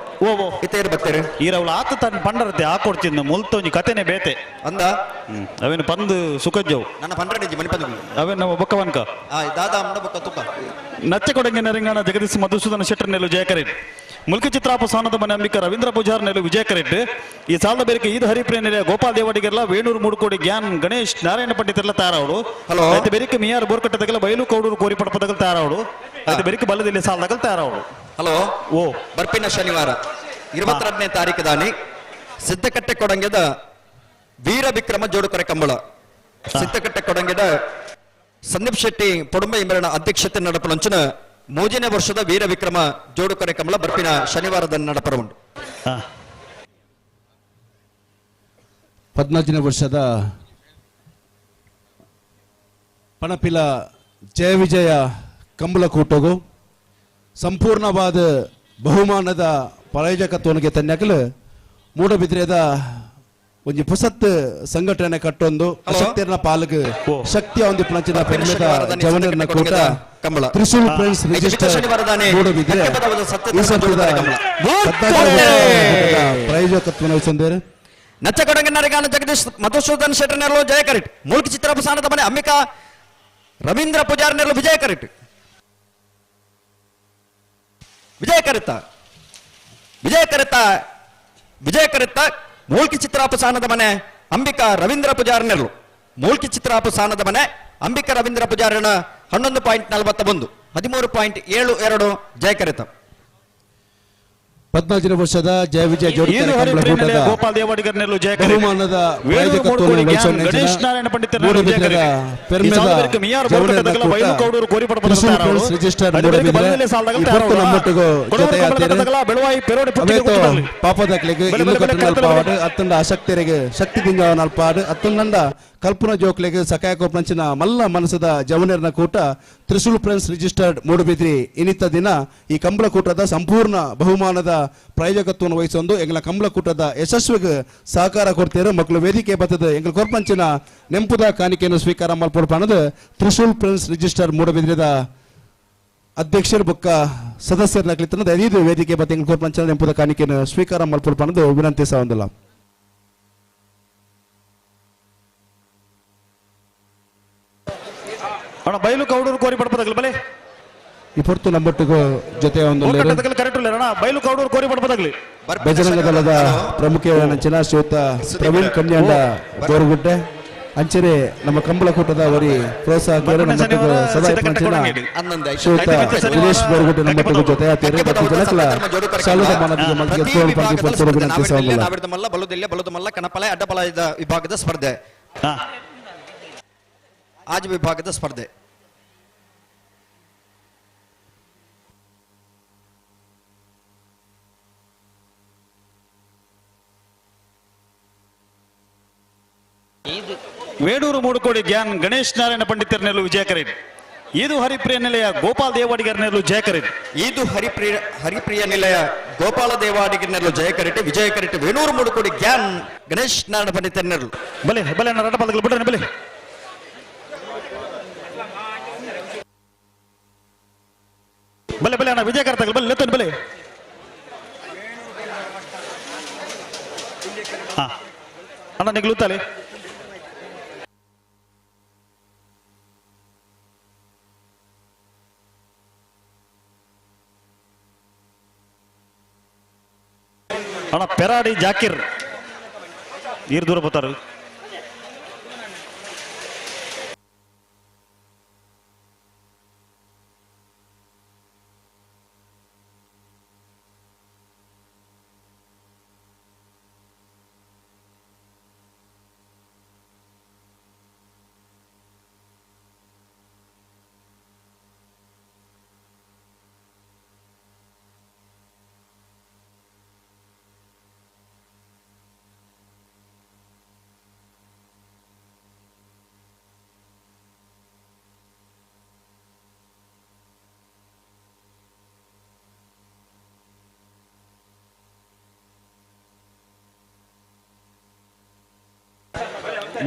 Speaker 17: ಓ ಓ
Speaker 1: ಇತ್ತೇರು ಬತ್ತೇರು
Speaker 17: ಈರವಳು ಆತ ತನ್ನ ಪಂಡರತೆ ಹಾಕೊಡ್ತಿದ್ದ ಮುಲ್ತೊಂಜಿ ಕತೆನೆ ಬೇತೆ
Speaker 1: ಅಂದ
Speaker 17: ಅವೇನು ಪಂದು ಸುಖಜ್ಜವು
Speaker 1: ನನ್ನ ಪಂಡ್ರಡಿಜಿ ಮಣಿ ಪಂದು
Speaker 17: ಅವೇನು ನಮ್ಮ ಬೊಕ್ಕವನ್ಕ
Speaker 1: ದಾದಾ ಅಮ್ಮನ ಬೊಕ್ಕ ತುಪ್ಪ
Speaker 17: ನಚ್ಚ ಕೊಡಂಗಿನ ರಿಂಗಾಣ ಜಗದೀಶ್ ಮಧುಸೂದನ ಶೆಟ್ಟರ್ ನೆಲು ಜಯಕರೆಡ್ ಮುಲ್ಕಿ ಚಿತ್ರಾಪ ಸಾನದ ಮನೆ ಅಂಬಿಕ ರವೀಂದ್ರ ಪೂಜಾರ್ ನೆಲು ವಿಜಯಕರೆಡ್ ಈ ಸಾಲದ ಬೇರೆ ಈದ್ ಹರಿಪ್ರಿಯ ನೆಲೆ ಗೋಪಾಲ್ ದೇವಾಡಿಗೆಲ್ಲ ವೇಣೂರು ಮೂಡುಕೋಡಿ ಜ್ಞಾನ್ ಗಣೇಶ್ ನಾರಾಯಣ ಪಂಡಿತರೆಲ್ಲ ತಾರಾವಡು అయితే ಬೆರಿಕೆ ಮಿಯಾರ್ ಬೋರ್ಕಟ್ಟದಗಲ ಬಯಲು ಕೌಡೂರು ಕೋರಿ ಪಡಪದಗಲ ತಾರಾವಡು అయితే ಬೆರಿಕೆ ಬಲ್ಲದಲ್ಲಿ ಸಾಲದಗಲ ತಾರಾವಡು
Speaker 1: ಹಲೋ
Speaker 17: ಓ
Speaker 1: ಬರ್ಪಿನ ಶನಿವಾರ 22ನೇ ತಾರೀಕು ದಾನಿ ಸಿದ್ದಕಟ್ಟೆ ಕೊಡಂಗೆದ ವೀರ ವಿಕ್ರಮ ಜೋಡುಕರೆ ಕಂಬಳ ಸಿದ್ದಕಟ್ಟೆ ಕೊಡಂಗೆದ ಸಂದೀಪ್ ಶೆಟ್ಟಿ ಪೊಡುಂಬ ಇಂಬರಣ ಅಧ್ಯಕ್ಷತೆ ನಡಪಲಂಚಿನ 3ನೇ ವರ್ಷದ ವೀರ ವಿಕ್ರಮ ಜೋಡುಕರೆ ಕಂಬಳ ಬರ್ಪಿನ ಶನಿವಾರದ ನಡಪರವುಂಡು
Speaker 18: 14ನೇ ವರ್ಷದ ಪಣಪಿಲ ಜಯ ವಿಜಯ ಕಂಬಳಕೂಟಗೂ ಸಂಪೂರ್ಣವಾದ ಬಹುಮಾನದ ಪ್ರಾಯೋಜಕತ್ವನಿಗೆ ತನ್ನಕಲು ಮೂಡಬಿದ್ರೆದ ಒಂಜಿ ಪುಸತ್ ಸಂಘಟನೆ ಕಟ್ಟೊಂದು ಶಕ್ತಿರ್ನ ಪಾಲಕ ಶಕ್ತಿಯ ಒಂದು ಪ್ಲಂಚಿನ ಪೆರ್ಮೆದ ಜವನರ್ನ ಕೂಟ ತ್ರಿಶೂಲ್ ಫ್ರೆಂಡ್ಸ್ ರಿಜಿಸ್ಟರ್ ಮೂಡಬಿದ್ರೆ ಈ ಸಂಪದ ಪ್ರಾಯೋಜಕತ್ವ ವಹಿಸಿದ್ದಾರೆ
Speaker 1: ನಚ್ಚಕೊಡಂಗಿನರಿಗಾನ ಜಗದೀಶ್ ಮಧುಸೂದನ್ ಶೆಟ್ಟರ್ ನೆರಳು ಜಯ ಕರಿಟ್ ಮುಲ್ಕಿ ಚಿತ್ರಪಸಾನದ ಮನೆ ಅಂಬಿಕಾ ರವೀಂದ್ರ ಪೂಜಾರ್ ನೆರಳು ವಿಜಯ ಕರಿಟ್ ವಿಜಯ ಕರಿತ ಮೂಲ್ಕಿ ಚಿತ್ರಾಪಸಾನದ ಮನೆ ಅಂಬಿಕಾ ರವೀಂದ್ರ ಪೂಜಾರ್ ನೆರಳು ಮೂಲ್ಕಿ ಚಿತ್ರಾಪಸಾನದ ಮನೆ ಅಂಬಿಕಾ ರವೀಂದ್ರ ಪೂಜಾರನ 11.41 13.72 ಜಯ ಕರಿತ
Speaker 18: 14ನೇ ವರ್ಷದ ಜಯ ವಿಜಯ ಜೋಡುಕರೆ ಕಂಬಳಕೂಟದ
Speaker 17: ಗೋಪಾಲ್ ದೇವಾಡಿಗರ್ ನೆರಳು ಜಯ
Speaker 18: ಬಹುಮಾನದ ಪ್ರಾಯೋಜಕತ್ವವನ್ನು ವಹಿಸಿದ
Speaker 17: ಗಣೇಶ್ ನಾರಾಯಣ ಪಂಡಿತರ
Speaker 18: ಮೂಡಬಿದ್ರೆದ ಪೆರ್ಮೆದ ಜವನರ್ನ ಕೂಟ ತ್ರಿಶೂಲ್ ಫ್ರೆಂಡ್ಸ್ ರಿಜಿಸ್ಟರ್ ಮೂಡಬಿದ್ರೆ ಇವತ್ತು ನಮ್ಮೊಟ್ಟಿಗೂ ಜೊತೆಯಾಗ್ತಾರೆ ಪಾಪದಕ್ಲಿಗೆ ಇನ್ನು ಕಟ್ಟನಲ್ಪಾಡು ಅತ್ತಂಡ ಅಶಕ್ತರಿಗೆ ಶಕ್ತಿದಿಂದ ನಲ್ಪಾಡು ಅತ್ತಂಡ ಕಲ್ಪನಾ ಜೋಕ್ಲೆಗೆ ಸಕಾಯ ಕೋಪಂಚಿನ ಮಲ್ಲ ಮನಸದ ಜವನರ್ನ ಕೂಟ ತ್ರಿಶೂಲ್ ಫ್ರೆಂಡ್ಸ್ ರಿಜಿಸ್ಟರ್ಡ್ ಮೂಡಬಿದ್ರಿ ಇನ್ನಿತ್ತ ದಿನ ಈ ಕಂಬಳಕೂಟದ ಸಂಪೂರ್ಣ ಬಹುಮಾನದ ಪ್ರಾಯೋಜಕತ್ವವನ್ನು ವಹಿಸೊಂದು ಎಂಗಳ ಕಂಬಳಕೂಟದ ಯಶಸ್ವಿಗೆ ಸಹಕಾರ ಕೊಡ್ತೀರ ಮಕ್ಕಳು ವೇದಿಕೆ ಬತ್ತದ ಎಂಗಳ ಕೊರ್ಪಂಚಿನ ನೆಂಪುದ ಕಾಣಿಕೆಯನ್ನು ಸ್ವೀಕಾರ ಮಲ್ಪೊಡ್ಪಣದ ತ್ರಿಶೂಲ್ ಫ್ರೆಂಡ್ಸ್ ರಿಜಿಸ್ಟರ್ ಮೂಡಬಿದ್ರಿದ ಅಧ್ಯಕ್ಷರ ಬೊಕ್ಕ ಸದಸ್ಯರ ಕ್ಲಿತನದ ಐದು ವೇದಿಕೆ ಬತ್ತ ಎಂಗಳ ಕೊರ್ಪಂಚಿನ ನೆಂಪುದ ಕಾಣಿಕೆಯನ್ನು ಸ್ವೀಕಾರ ಮಲ್ಪೊಡ್ಪಣದ ವಿನಂತಿ ಸಾವಂದಿಲ್ಲ
Speaker 17: ಅಣ್ಣ ಬಯಲು ಕೌಡೂರು ಕೋರಿ ಪಡಪದಗಲ ಬಲೆ
Speaker 18: ಈ ಪೊರ್ತು ನಮ್ಮೊಟ್ಟಿಗೂ ಜೊತೆ ಒಂದು
Speaker 17: ಕರೆಕ್ಟ್ ಇಲ್ಲ ಅಣ್ಣ ಬಯಲು ಕೌಡೂರು ಕೋರಿ ಪಡಪದಗಲಿ
Speaker 18: ಬಜರಂಗ ದಳದ ಪ್ರಮುಖ ನಂಚಿನ ಶ್ರೀಯುತ ಪ್ರವೀಣ್ ಕನ್ಯಾಂಡ ಗೋರುಗುಡ್ಡೆ ಅಂಚೆರೆ ನಮ್ಮ ಕಂಬಳಕೂಟದ ಅವರಿ ಪ್ರೋತ್ಸಾಹಕರು ನಮ್ಮೊಟ್ಟಿಗೂ ಸದಾ ಪಂಚಿನ ಶ್ರೀಯುತ ದಿನೇಶ್ ಗೋರುಗುಡ್ಡೆ ನಮ್ಮೊಟ್ಟಿಗೂ ಜೊತೆ ಆತೇರೆ ಮತ್ತು ಜನಕಲ ಸಾಲದ ಮಾನವಿಗೆ ಮಲ್ಗೆ ತೋಳು ಪಂಚಿ ಪಡ್ತಿರೋ ವಿನಂತಿ ಸಾಗಲ್ಲ
Speaker 1: ಬಲುದಮಲ್ಲ ಕಣಪಲೆ ಅಡ್ಡಪಲದ ವಿಭಾಗದ ಸ್ಪರ್ಧೆ ಆಜ್ ವಿಭಾಗದ ಸ್ಪರ್ಧೆ
Speaker 17: ವೇಣೂರು ಮೂಡುಕೋಡಿ ಜ್ಞಾನ್ ಗಣೇಶ್ ನಾರಾಯಣ ಪಂಡಿತರ ನೆರಳು ವಿಜಯಕರಿಡ್ ಇದು ಹರಿಪ್ರಿಯ ನಿಲಯ ಗೋಪಾಲ್ ದೇವಾಡಿಗರ್ ನೆರಳು ಜಯಕರಿಡ್
Speaker 1: ಇದು ಹರಿಪ್ರಿಯ ನಿಲಯ ಗೋಪಾಲ ದೇವಾಡಿಗರ್ ನೆರಳು ಜಯಕರಿಟ್ ವಿಜಯಕರಿಟ್ ವೇಣೂರು ಮೂಡುಕೋಡಿ ಜ್ಞಾನ್ ಗಣೇಶ್ ನಾರಾಯಣ ಪಂಡಿತರ ನೆರಳು
Speaker 17: ಬಲೆ ಬಲೆ ರಡ ಪದಗಳು ಬಿಡ್ರೆ ಬಲೆ ಬಲೆ ಬಲೆ ಅಣ್ಣ ವಿಜಯ ಕರ್ತಗಳು ಬಲೆ ಲೆತ್ತನ್ ಬಲೆ ಅಣ್ಣ ನಿಗ್ಲುತ್ತಾಲೆ ಅಣ್ಣ ಪೆರಾಡಿ ಜಾಕಿರ್ ನೀರು ದೂರ ಬರ್ತಾರ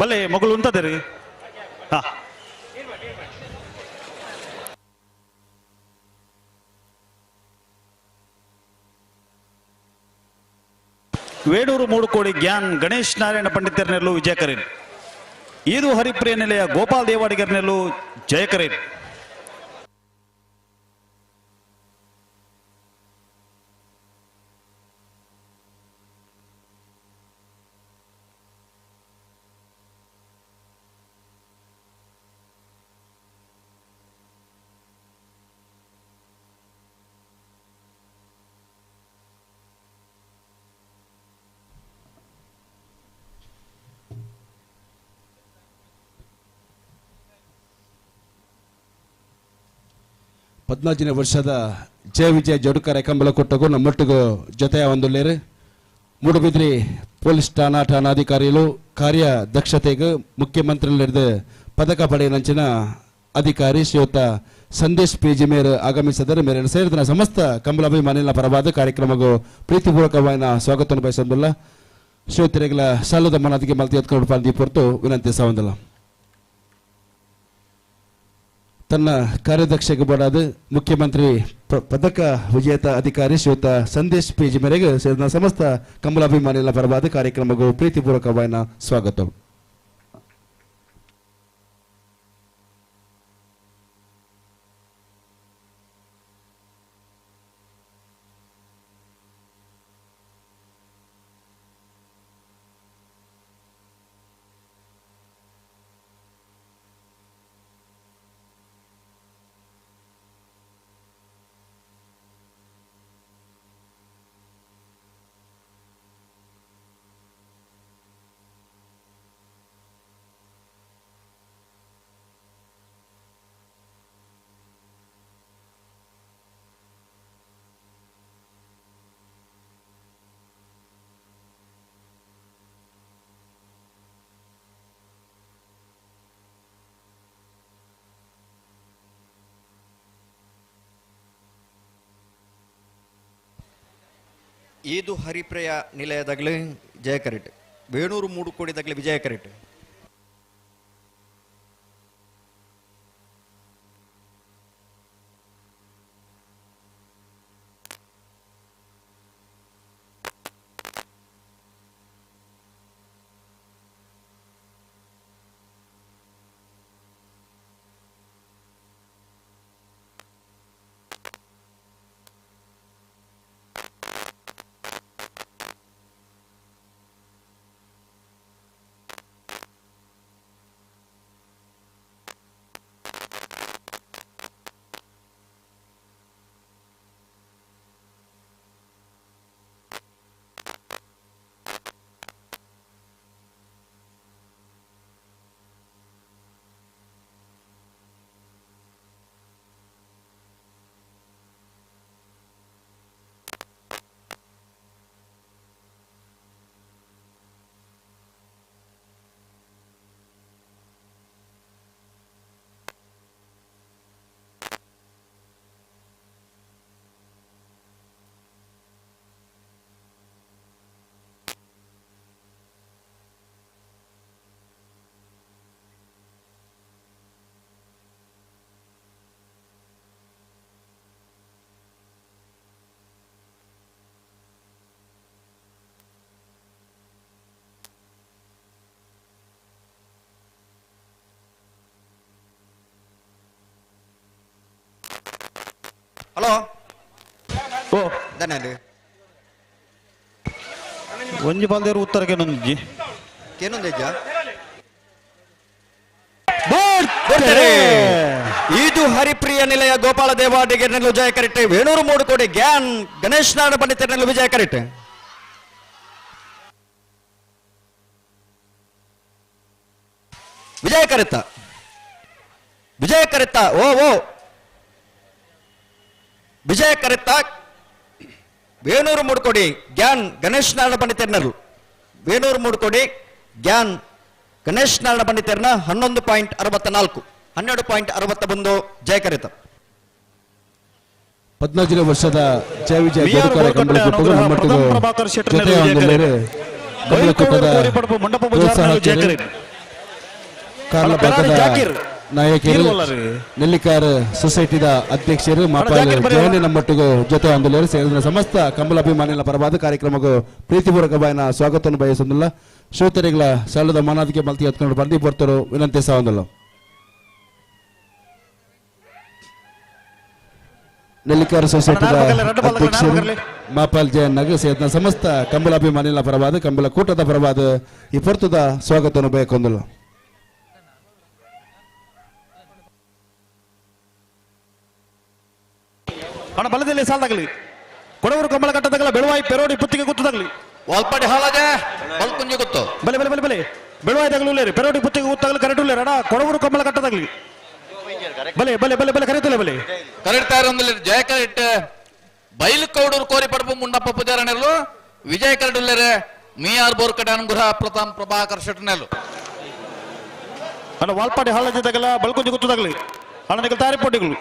Speaker 17: ಬಲೆ ಮಗಳು ಉಂಟದೆ ರೀ ಹಾ ವೇಣೂರು ಮೂಡುಕೋಡಿ ಗ್ಯಾನ್ ಗಣೇಶ್ ನಾರಾಯಣ ಪಂಡಿತರ್ನೆಲ್ಲೂ ವಿಜಯಕರೇನ್. ಇದು ಹರಿಪ್ರಿಯ ನಿಲಯ ಗೋಪಾಲ್ ದೇವಾಡಿಗರ್ನೆಲ್ಲೂ ಜಯಕರೇನ್.
Speaker 18: ಪದ್ನಾಲ್ಕನೇ ವರ್ಷದ ಜಯ ವಿಜಯ ಜೋಡುಕರೆ ಕಂಬಳ ಕೊಟ್ಟಗೂ ನಮ್ಮೊಟ್ಟಿಗೂ ಜೊತೆಯ ಒಂದುಲ್ಲೇರು ಮೂಡುಬಿದ್ರಿ ಪೊಲೀಸ್ ಠಾಣಾಧಿಕಾರಿಗಳು ಕಾರ್ಯ ದಕ್ಷತೆಗೆ ಮುಖ್ಯಮಂತ್ರಿ ನಡೆದ ಪದಕ ಪಡೆಯನಂಚಿನ ಅಧಿಕಾರಿ ಶ್ರೀಯುತ ಸಂದೇಶ್ ಪೇಜಿ ಮೇರೆ ಆಗಮಿಸಿದರೆ ಮೇರೆ ಸೇರಿದ ಸಮಸ್ತ ಕಂಬಳಾಭಿಮಾನಿಗಳ ಪರವಾದ ಕಾರ್ಯಕ್ರಮಗೂ ಪ್ರೀತಿಪೂರ್ವಕವಾದ ಸ್ವಾಗತವನ್ನು ಬಯಸೋದಿಲ್ಲ. ಶ್ರೀಯುತರಿಗಳ ಸಾಲದ ಮನದಿಗೆ ಮಲ್ತಿ ಎತ್ಕೊಂಡು ಪಾಲ್ದಿ ಹೊರತು ವಿನಂತಿ ಸಾವಂದಿಲ್ಲ. ತನ್ನ ಕಾರ್ಯದಕ್ಷಗೆ ಬೋಡಾದ ಮುಖ್ಯಮಂತ್ರಿ ಪದಕ ವಿಜೇತ ಅಧಿಕಾರಿ ಶ್ರೀಯುತ ಸಂದೇಶ್ ಪೇಜಿ ಮೇರೆಗೆ ಸೇರಿದ ಸಮಸ್ತ ಕಂಬಳಾಭಿಮಾನಿಗಳ ಪರವಾದ ಕಾರ್ಯಕ್ರಮಗೂ ಪ್ರೀತಿಪೂರ್ವಕವಾದ ಸ್ವಾಗತ.
Speaker 1: ಈದು ಹರಿಪ್ರಿಯ ನಿಲಯದಾಗಲಿ ಜಯಕರಿಟ್, ವೇಣೂರು ಮೂಡುಕೋಡಿದಾಗಲಿ ವಿಜಯಕರಿಟ್. ಹಲೋ
Speaker 17: ಓ
Speaker 1: ಧನ್ಯವಾದ.
Speaker 17: ಒಂಜಿ ಬಾಲ್ದೇರು ಉತ್ತರಕ್ಕೆ ನೊಂಜಿ
Speaker 1: ಕೇನೊಂದೆಜ್ಜ ಇದು ಹರಿಪ್ರಿಯ ನಿಲಯ ಗೋಪಾಲ ದೇವಾಡಿಗರ್ನೆಲ್ಲೂ ಜಯಕರಿಟ್ಟೆ, ವೇಣೂರು ಮೂಡುಕೋಡಿ ಗ್ಯಾನ್ ಗಣೇಶ್ ನಾರಾಯಣ ಪಂಡಿತರ್ನೆಲ್ಲೂ ವಿಜಯಕರಿಟ್ಟೆ. ವಿಜಯಕರಿತ ವಿಜಯಕರಿತ ಓ ಓ ವಿಜಯಕರಿತ ವೇಣೂರು ಮೂಡುಕೋಡಿ ಗ್ಯಾನ್ ಗಣೇಶ್ ನಾರಾಯಣ ಪಂಡಿತರ್ನರು, ವೇಣೂರು ಮೂಡುಕೋಡಿ ಗ್ಯಾನ್ ಗಣೇಶ್ ನಾರಾಯಣ ಪಂಡಿತರ್ನ 11.64 12.61 ಜಯಕರಿತ.
Speaker 18: 14 ವರ್ಷದ ಜಯ ವಿಜಯ ಜೋಡುಕರೆ ಕಂಬಳ ಕೊಟ್ಟಗೂ ನಮ್ಮೊಟ್ಟಿಗೂ ಜೊತೆಯ ಒಂದುಲ್ಲೇರು ಕಂಬಳ ಕೊಟ್ಟದ ಪ್ರೋತ್ಸಾಹಕರು ಕಾರ್ಲ ಭಾಗದ ನಾಯಕರು ನೆಲ್ಲಿಕಾರ್ ಸೊಸೈಟಿದ ಅಧ್ಯಕ್ಷರು ಮಾಪಾಲ್ ಜಯನಿ ನಮ್ಮೊಟ್ಟಿಗೂ ಜೊತೆ ಹೊಂದಲೇರು ಸೇರಿದ ಸಮಸ್ತ ಕಂಬಳ ಅಭಿಮಾನಿಗಳ ಪರವಾದ ಕಾರ್ಯಕ್ರಮಕ್ಕೂ ಪ್ರೀತಿಪೂರ್ವಕವಾದ ಸ್ವಾಗತವನ್ನು ಬಯಸೊಂದಿಲ್ಲ ಶ್ರೋತರಿಗಳ ಸರಳದ ಮಾನಾದಿಕೆ ಮಲ್ತಿ ಹೊತ್ಕೊಂಡು ಬಂದಿ ಬರ್ತರು ವಿನಂತಿ ಸಾವಂದಲ್ಲ ನೆಲ್ಲಿಕಾರ್ ಸೊಸೈಟಿದ ಅಧ್ಯಕ್ಷರು ಮಾಪಾಲ್ ಜಯನ್ ನಗರ ಸೇರಿದ ಸಮಸ್ತ ಕಂಬಳ ಅಭಿಮಾನಿಗಳ ಪರವಾದ ಕಂಬಳ ಕೂಟದ ಪರವಾದ ಈ ಪೊರ್ತದ ಸ್ವಾಗತವನ್ನು ಬಯಕೊಂದಿಲ್ಲ
Speaker 11: ಹಣ ಬಲದಲ್ಲಿ ಸಾಲದಾಗಲಿ ಕೊಡವರು ಕಂಬಳ ಕಟ್ಟದಾಗಲ ಬೆಳವಾಯಿ ಪೆರೋಡಿ ಪುತ್ತಿಗೆ ಗುತ್ತದಾಗಲಿ
Speaker 21: ವಾಲ್ಪಾಡಿ ಹಾಲಾಜೆ ಬಲ್ಕುಂಜಿ ಗೊತ್ತು
Speaker 11: ಬಲೆ ಬಲೆ ಬಲೆ ಬಲೆ ಬೆಳವಾಯಿ ತಗಲು ಪೆರೋಡಿ ಪುತ್ತಿಗೆ ಗುತ್ತಾಗಲಿ ಕರೆಕ್ಟ್ ಉಳ್ಳೇ ರಡ ಕೊಡವರು ಕಂಬಳ ಕಟ್ಟದಾಗಲಿ ಬಲೆ ಬಲೆ ಬಲೆ ಬಲೆ ಕರೀತಲ್ಲ ಬಲೆ
Speaker 21: ಕರೆಕ್ಟ್ ಇರೊಂದಿಲ್ಲ ಜಯ ಕರೆಕ್ಟ್ ಬೈಲು ಕೌಡೂರು ಕೋರಿ ಪಡಪು ಮುಂಡಪ್ಪ ಪೂಜಾರನೆಲ್ಲು ವಿಜಯ ಕರೆಕ್ಟ್ ಉಳ್ಳೇರೆ ಮೀಯಾರ್ ಬೋರ್ಕಟ ಅನುಗ್ರಹ ಪ್ರತಾಪ್ ಪ್ರಭಾಕರ್ ಶೆಟ್ಟನೆಲ್ಲು
Speaker 11: ಹಣ ವಾಲ್ಪಾಡಿ ಹಾಲಾಜೆ ತಗಲ ಬಲ್ಕುಂಜಿ ಗುತ್ತದಾಗಲಿ ಹಣ ನಿಗಲ್ ತಾರಿ ಪೋಟಿಗಳು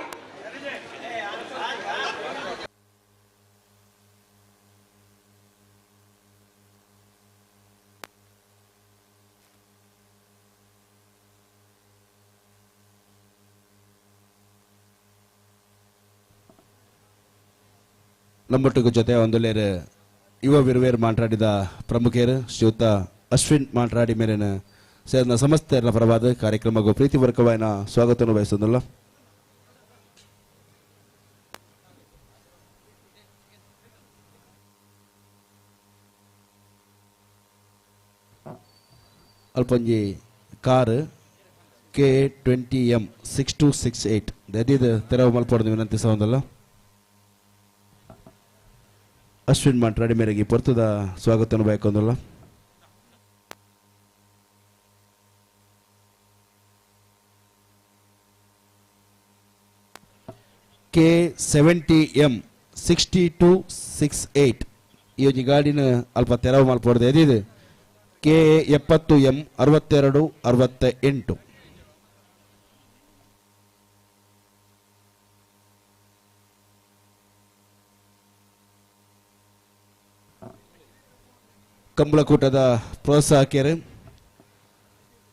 Speaker 18: ನಮ್ಮೊಟ್ಟಿಗೂ ಜೊತೆ ಒಂದೊಳ್ಳೆಯ ಯುವ ವಿರುವೇರು ಮಾತಾಡಿದ ಪ್ರಮುಖರು ಶ್ರೀಯುತ ಅಶ್ವಿನ್ ಮಾತಾಡಿ ಮೇಲಿನ ಸೇರಿದ ಸಮಸ್ತ ಪರವಾದ ಕಾರ್ಯಕ್ರಮಕ್ಕೂ ಪ್ರೀತಿಪೂರ್ವಕವಾದ ಸ್ವಾಗತವನ್ನು ಬಯಸೋದಿಲ್ಲ ಅಲ್ಪಂಜಿ ಕಾರ್ K20M 6268 ದದಿದ ತೆರವು ಮಲ್ಪಡೋದು ವಿನಂತಿ ಸಾವಂದಲ್ಲ ಅಶ್ವಿನ್ ಮಾತಾಡಿ ಮೇರೆಗೆ ಪೊರ್ತದ ಸ್ವಾಗತವನ್ನು ಬಯಕೊಂದಲ್ಲ K70M 6268 ಈ ಒಂದು ಗಾಡಿನ ಅಲ್ಪ ತೆರವು ಮಲ್ಪಡೋದು ಎದಿದೆ K70M 6268 ಕಂಬಳಕೂಟದ ಪ್ರೋತ್ಸಾಹಕರು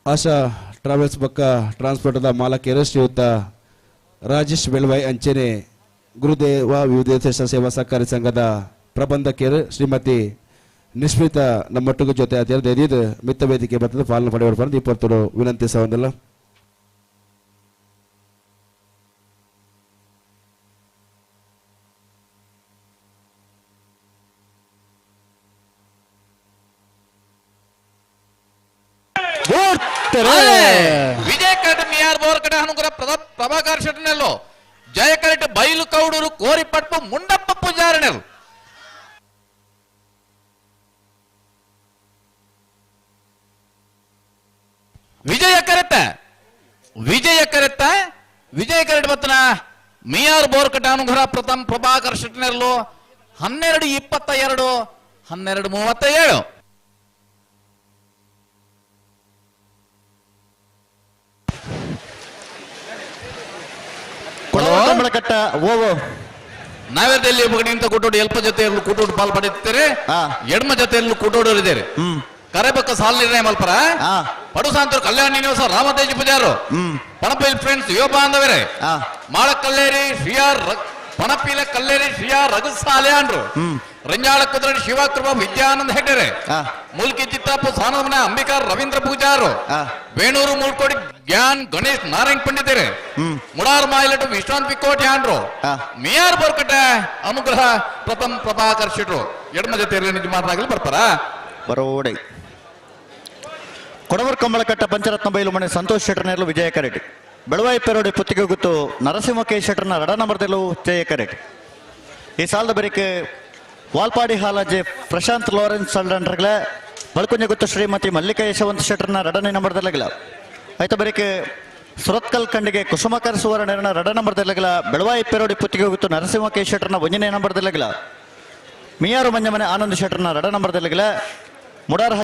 Speaker 18: ಆಶಾ ಟ್ರಾವೆಲ್ಸ್ ಪಕ್ಕ ಟ್ರಾನ್ಸ್ಪೋರ್ಟದ ಮಾಲಕಿಯರು ಶ್ರೀಯುತ ರಾಜೇಶ್ ಬೆಳವಾಯಿ ಅಂಚನೆ ಗುರುದೇವ ವಿವಿಧ ಸೇವಾ ಸಹಕಾರಿ ಸಂಘದ ಪ್ರಬಂಧಕಿಯರು ಶ್ರೀಮತಿ ನಿಶ್ಮಿತ ನಮ್ಮೊಟ್ಟಿಗೂ ಜೊತೆ ಅತಿಥಿ ಮಿತ್ತ ವೇದಿಕೆ ಬರ್ತದೆ ಪಾಲನೆ ಪಡೆಯುವ ಬಂದು ಇಪ್ಪತ್ತು ವಿನಂತಿ ಸಾವಂದಿಲ್ಲ
Speaker 21: ವಿಜಯ ಕರೆಕ್ಟ್ ಮಿಯಾರ್ ಬೋರ್ಕಟ ಅನುಗ್ರಹ ಪ್ರಭಾಕರ್ ಶೆಟ್ಟನೆಲ್ಲು ಜಯ ಕರೆಕ್ಟ್ ಬೈಲು ಕೌಡೂರು ಕೋರಿ ಪಡ್ಪು ಮುಂಡಪ್ಪ ಪೂಜಾರನೆಲ್ಲು ವಿಜಯ ಕರೆಕ್ಟ್ ಬತ್ತನ ಮಿಯಾರ್ ಬೋರ್ಕಟ ಅನುಗ್ರಹ ಪ್ರಥಮ್ ಪ್ರಭಾಕರ್ ಶೆಟ್ಟನೆಲ್ಲು 12:22 12:37
Speaker 11: ಕಟ್ಟ ಓವೋ
Speaker 21: ನಾವೇದಲ್ಲಿ ಒಬ್ಬಗಿಂತ ಕೂಟೋಡು ಎಲ್ಪ ಜೊತೆಯಲ್ಲೂ ಕೂಟೋಡು ಪಾಲ್ ಪಡೆಯುತ್ತಾರೆ ಎಡ್ಮ ಜೊತೆಯಲ್ಲೂ ಕೂಟೋಡು ಇದ್ದಾರೆ ಕರೆಬಕ್ಕ ಸಾಲ್ ನಿರ್ಣಯ ಮಲ್ಪರ ಪಡುಸಾಂತರು ಕಲ್ಯಾಣ ನಿವಾಸ ರಾಮತೇಜ್ ಪೂಜಾರು ಪಣಪೈಲ್ ಫ್ರೆಂಡ್ಸ್ ಯುವ ಬಾಂಧವರೇ ಮಾಳ ಕಲ್ಲೇರಿ ಶ್ರೀಯಾರ್ ಪಣಪಿಲ ಕಲ್ಲೇರಿ ಶ್ರೀಯಾರ್ ರಘುಸಾಲ್ಯಾಂಡ್ರು ರಂಜಾಳ ಕುದ್ರಡಿ ಶಿವಕೃಪ ವಿದ್ಯಾನಂದ ಹೆಗ್ಡೆರೆ ಮೂಲ್ಕಿ ಚಿತ್ತಾಪು ಸಾನಮನ ಅಂಬಿಕಾ ರವೀಂದ್ರ ಪೂಜಾರು ವೇಣೂರು ಮೂಳ್ಕೋಡಿ ಜ್ಞಾನ್ ಗಣೇಶ್ ನಾರಾಯಣ್ ಪಂಡಿತರೆ ಮುಡಾರ್ ಮಾಯಿಲಟು ವಿಶ್ರಾಂತ್ ಪಿಕೋಟಿ ಆಂಡ್ರು ಮಿಯಾರ್ ಬೋರ್ಕಟ ಅನುಗ್ರಹ ಪ್ರಥಮ್ ಪ್ರಭಾಕರ್ ಶೆಟ್ರು ಎಡ್ಮ ಜೊತೆ ನಿಜ ಮಾತಾಗಲಿ ಬರ್ತಾರ
Speaker 11: ಬರೋಡೆ ಕೊಡವರ್ ಕಂಬಳಕಟ್ಟ ಪಂಚರತ್ನ ಬೈಲು ಮನೆ ಸಂತೋಷ್ ಶೆಟ್ಟರ್ನೆರಲು ವಿಜಯ ಕರೆಟ್ ಬೆಳವಾಯಿ ಪೆರೋಡಿ ಪುತ್ತಿಗೆ ಗುತ್ತು ನರಸಿಂಹ ಕೆ ಶೆಟ್ಟರ್ನ ರಡ ನಂಬರ್ದಲ್ಲೂ ಜಯ ಕರೆಟ್ ಈ ಸಾಲದ ಬರೀಕೆ ವಾಲ್ಪಾಡಿ ಹಾಲಾಜೆ ಪ್ರಶಾಂತ್ ಲಾರೆನ್ಸ್ ಸಲ್ಡನ್ರಗಳ ಬಳ್ಕುಂಜ ಗುತ್ತು ಶ್ರೀಮತಿ ಮಲ್ಲಿಕಾ ಯಶವಂತ ಶೆಟ್ಟರ್ನ ರಡನೇ ನಂಬರ್ದಲ್ಲಗಿಲ್ಲ ಆಯ್ತಾ ಬರೀಕೆ ಸುರತ್ಕಲ್ ಕಂಡಿಗೆ ಕುಸುಮಕರ್ ಸುವರ್ಣನ ರಡ ನಂಬರ್ದಲ್ಲಗಿಲ್ಲ ಬೆಳವಾಯಿ ಪೆರೋಡಿ ಪುತ್ತಿಗೆ ಗುತ್ತು ನರಸಿಂಹ ಕೆ ಶೆಟ್ಟರ್ನ ಒಂಜನೇ ನಂಬರ್ದಲ್ಲಗಿಲ್ಲ ಮಿಯಾರು ಮಂಜಮನೆ ಆನಂದ್ ಶೆಟ್ಟರ್ನ ರಡ ನಂಬರ್ದಲ್ಲಗಿಲ್ಲ ಮುಡಾರ್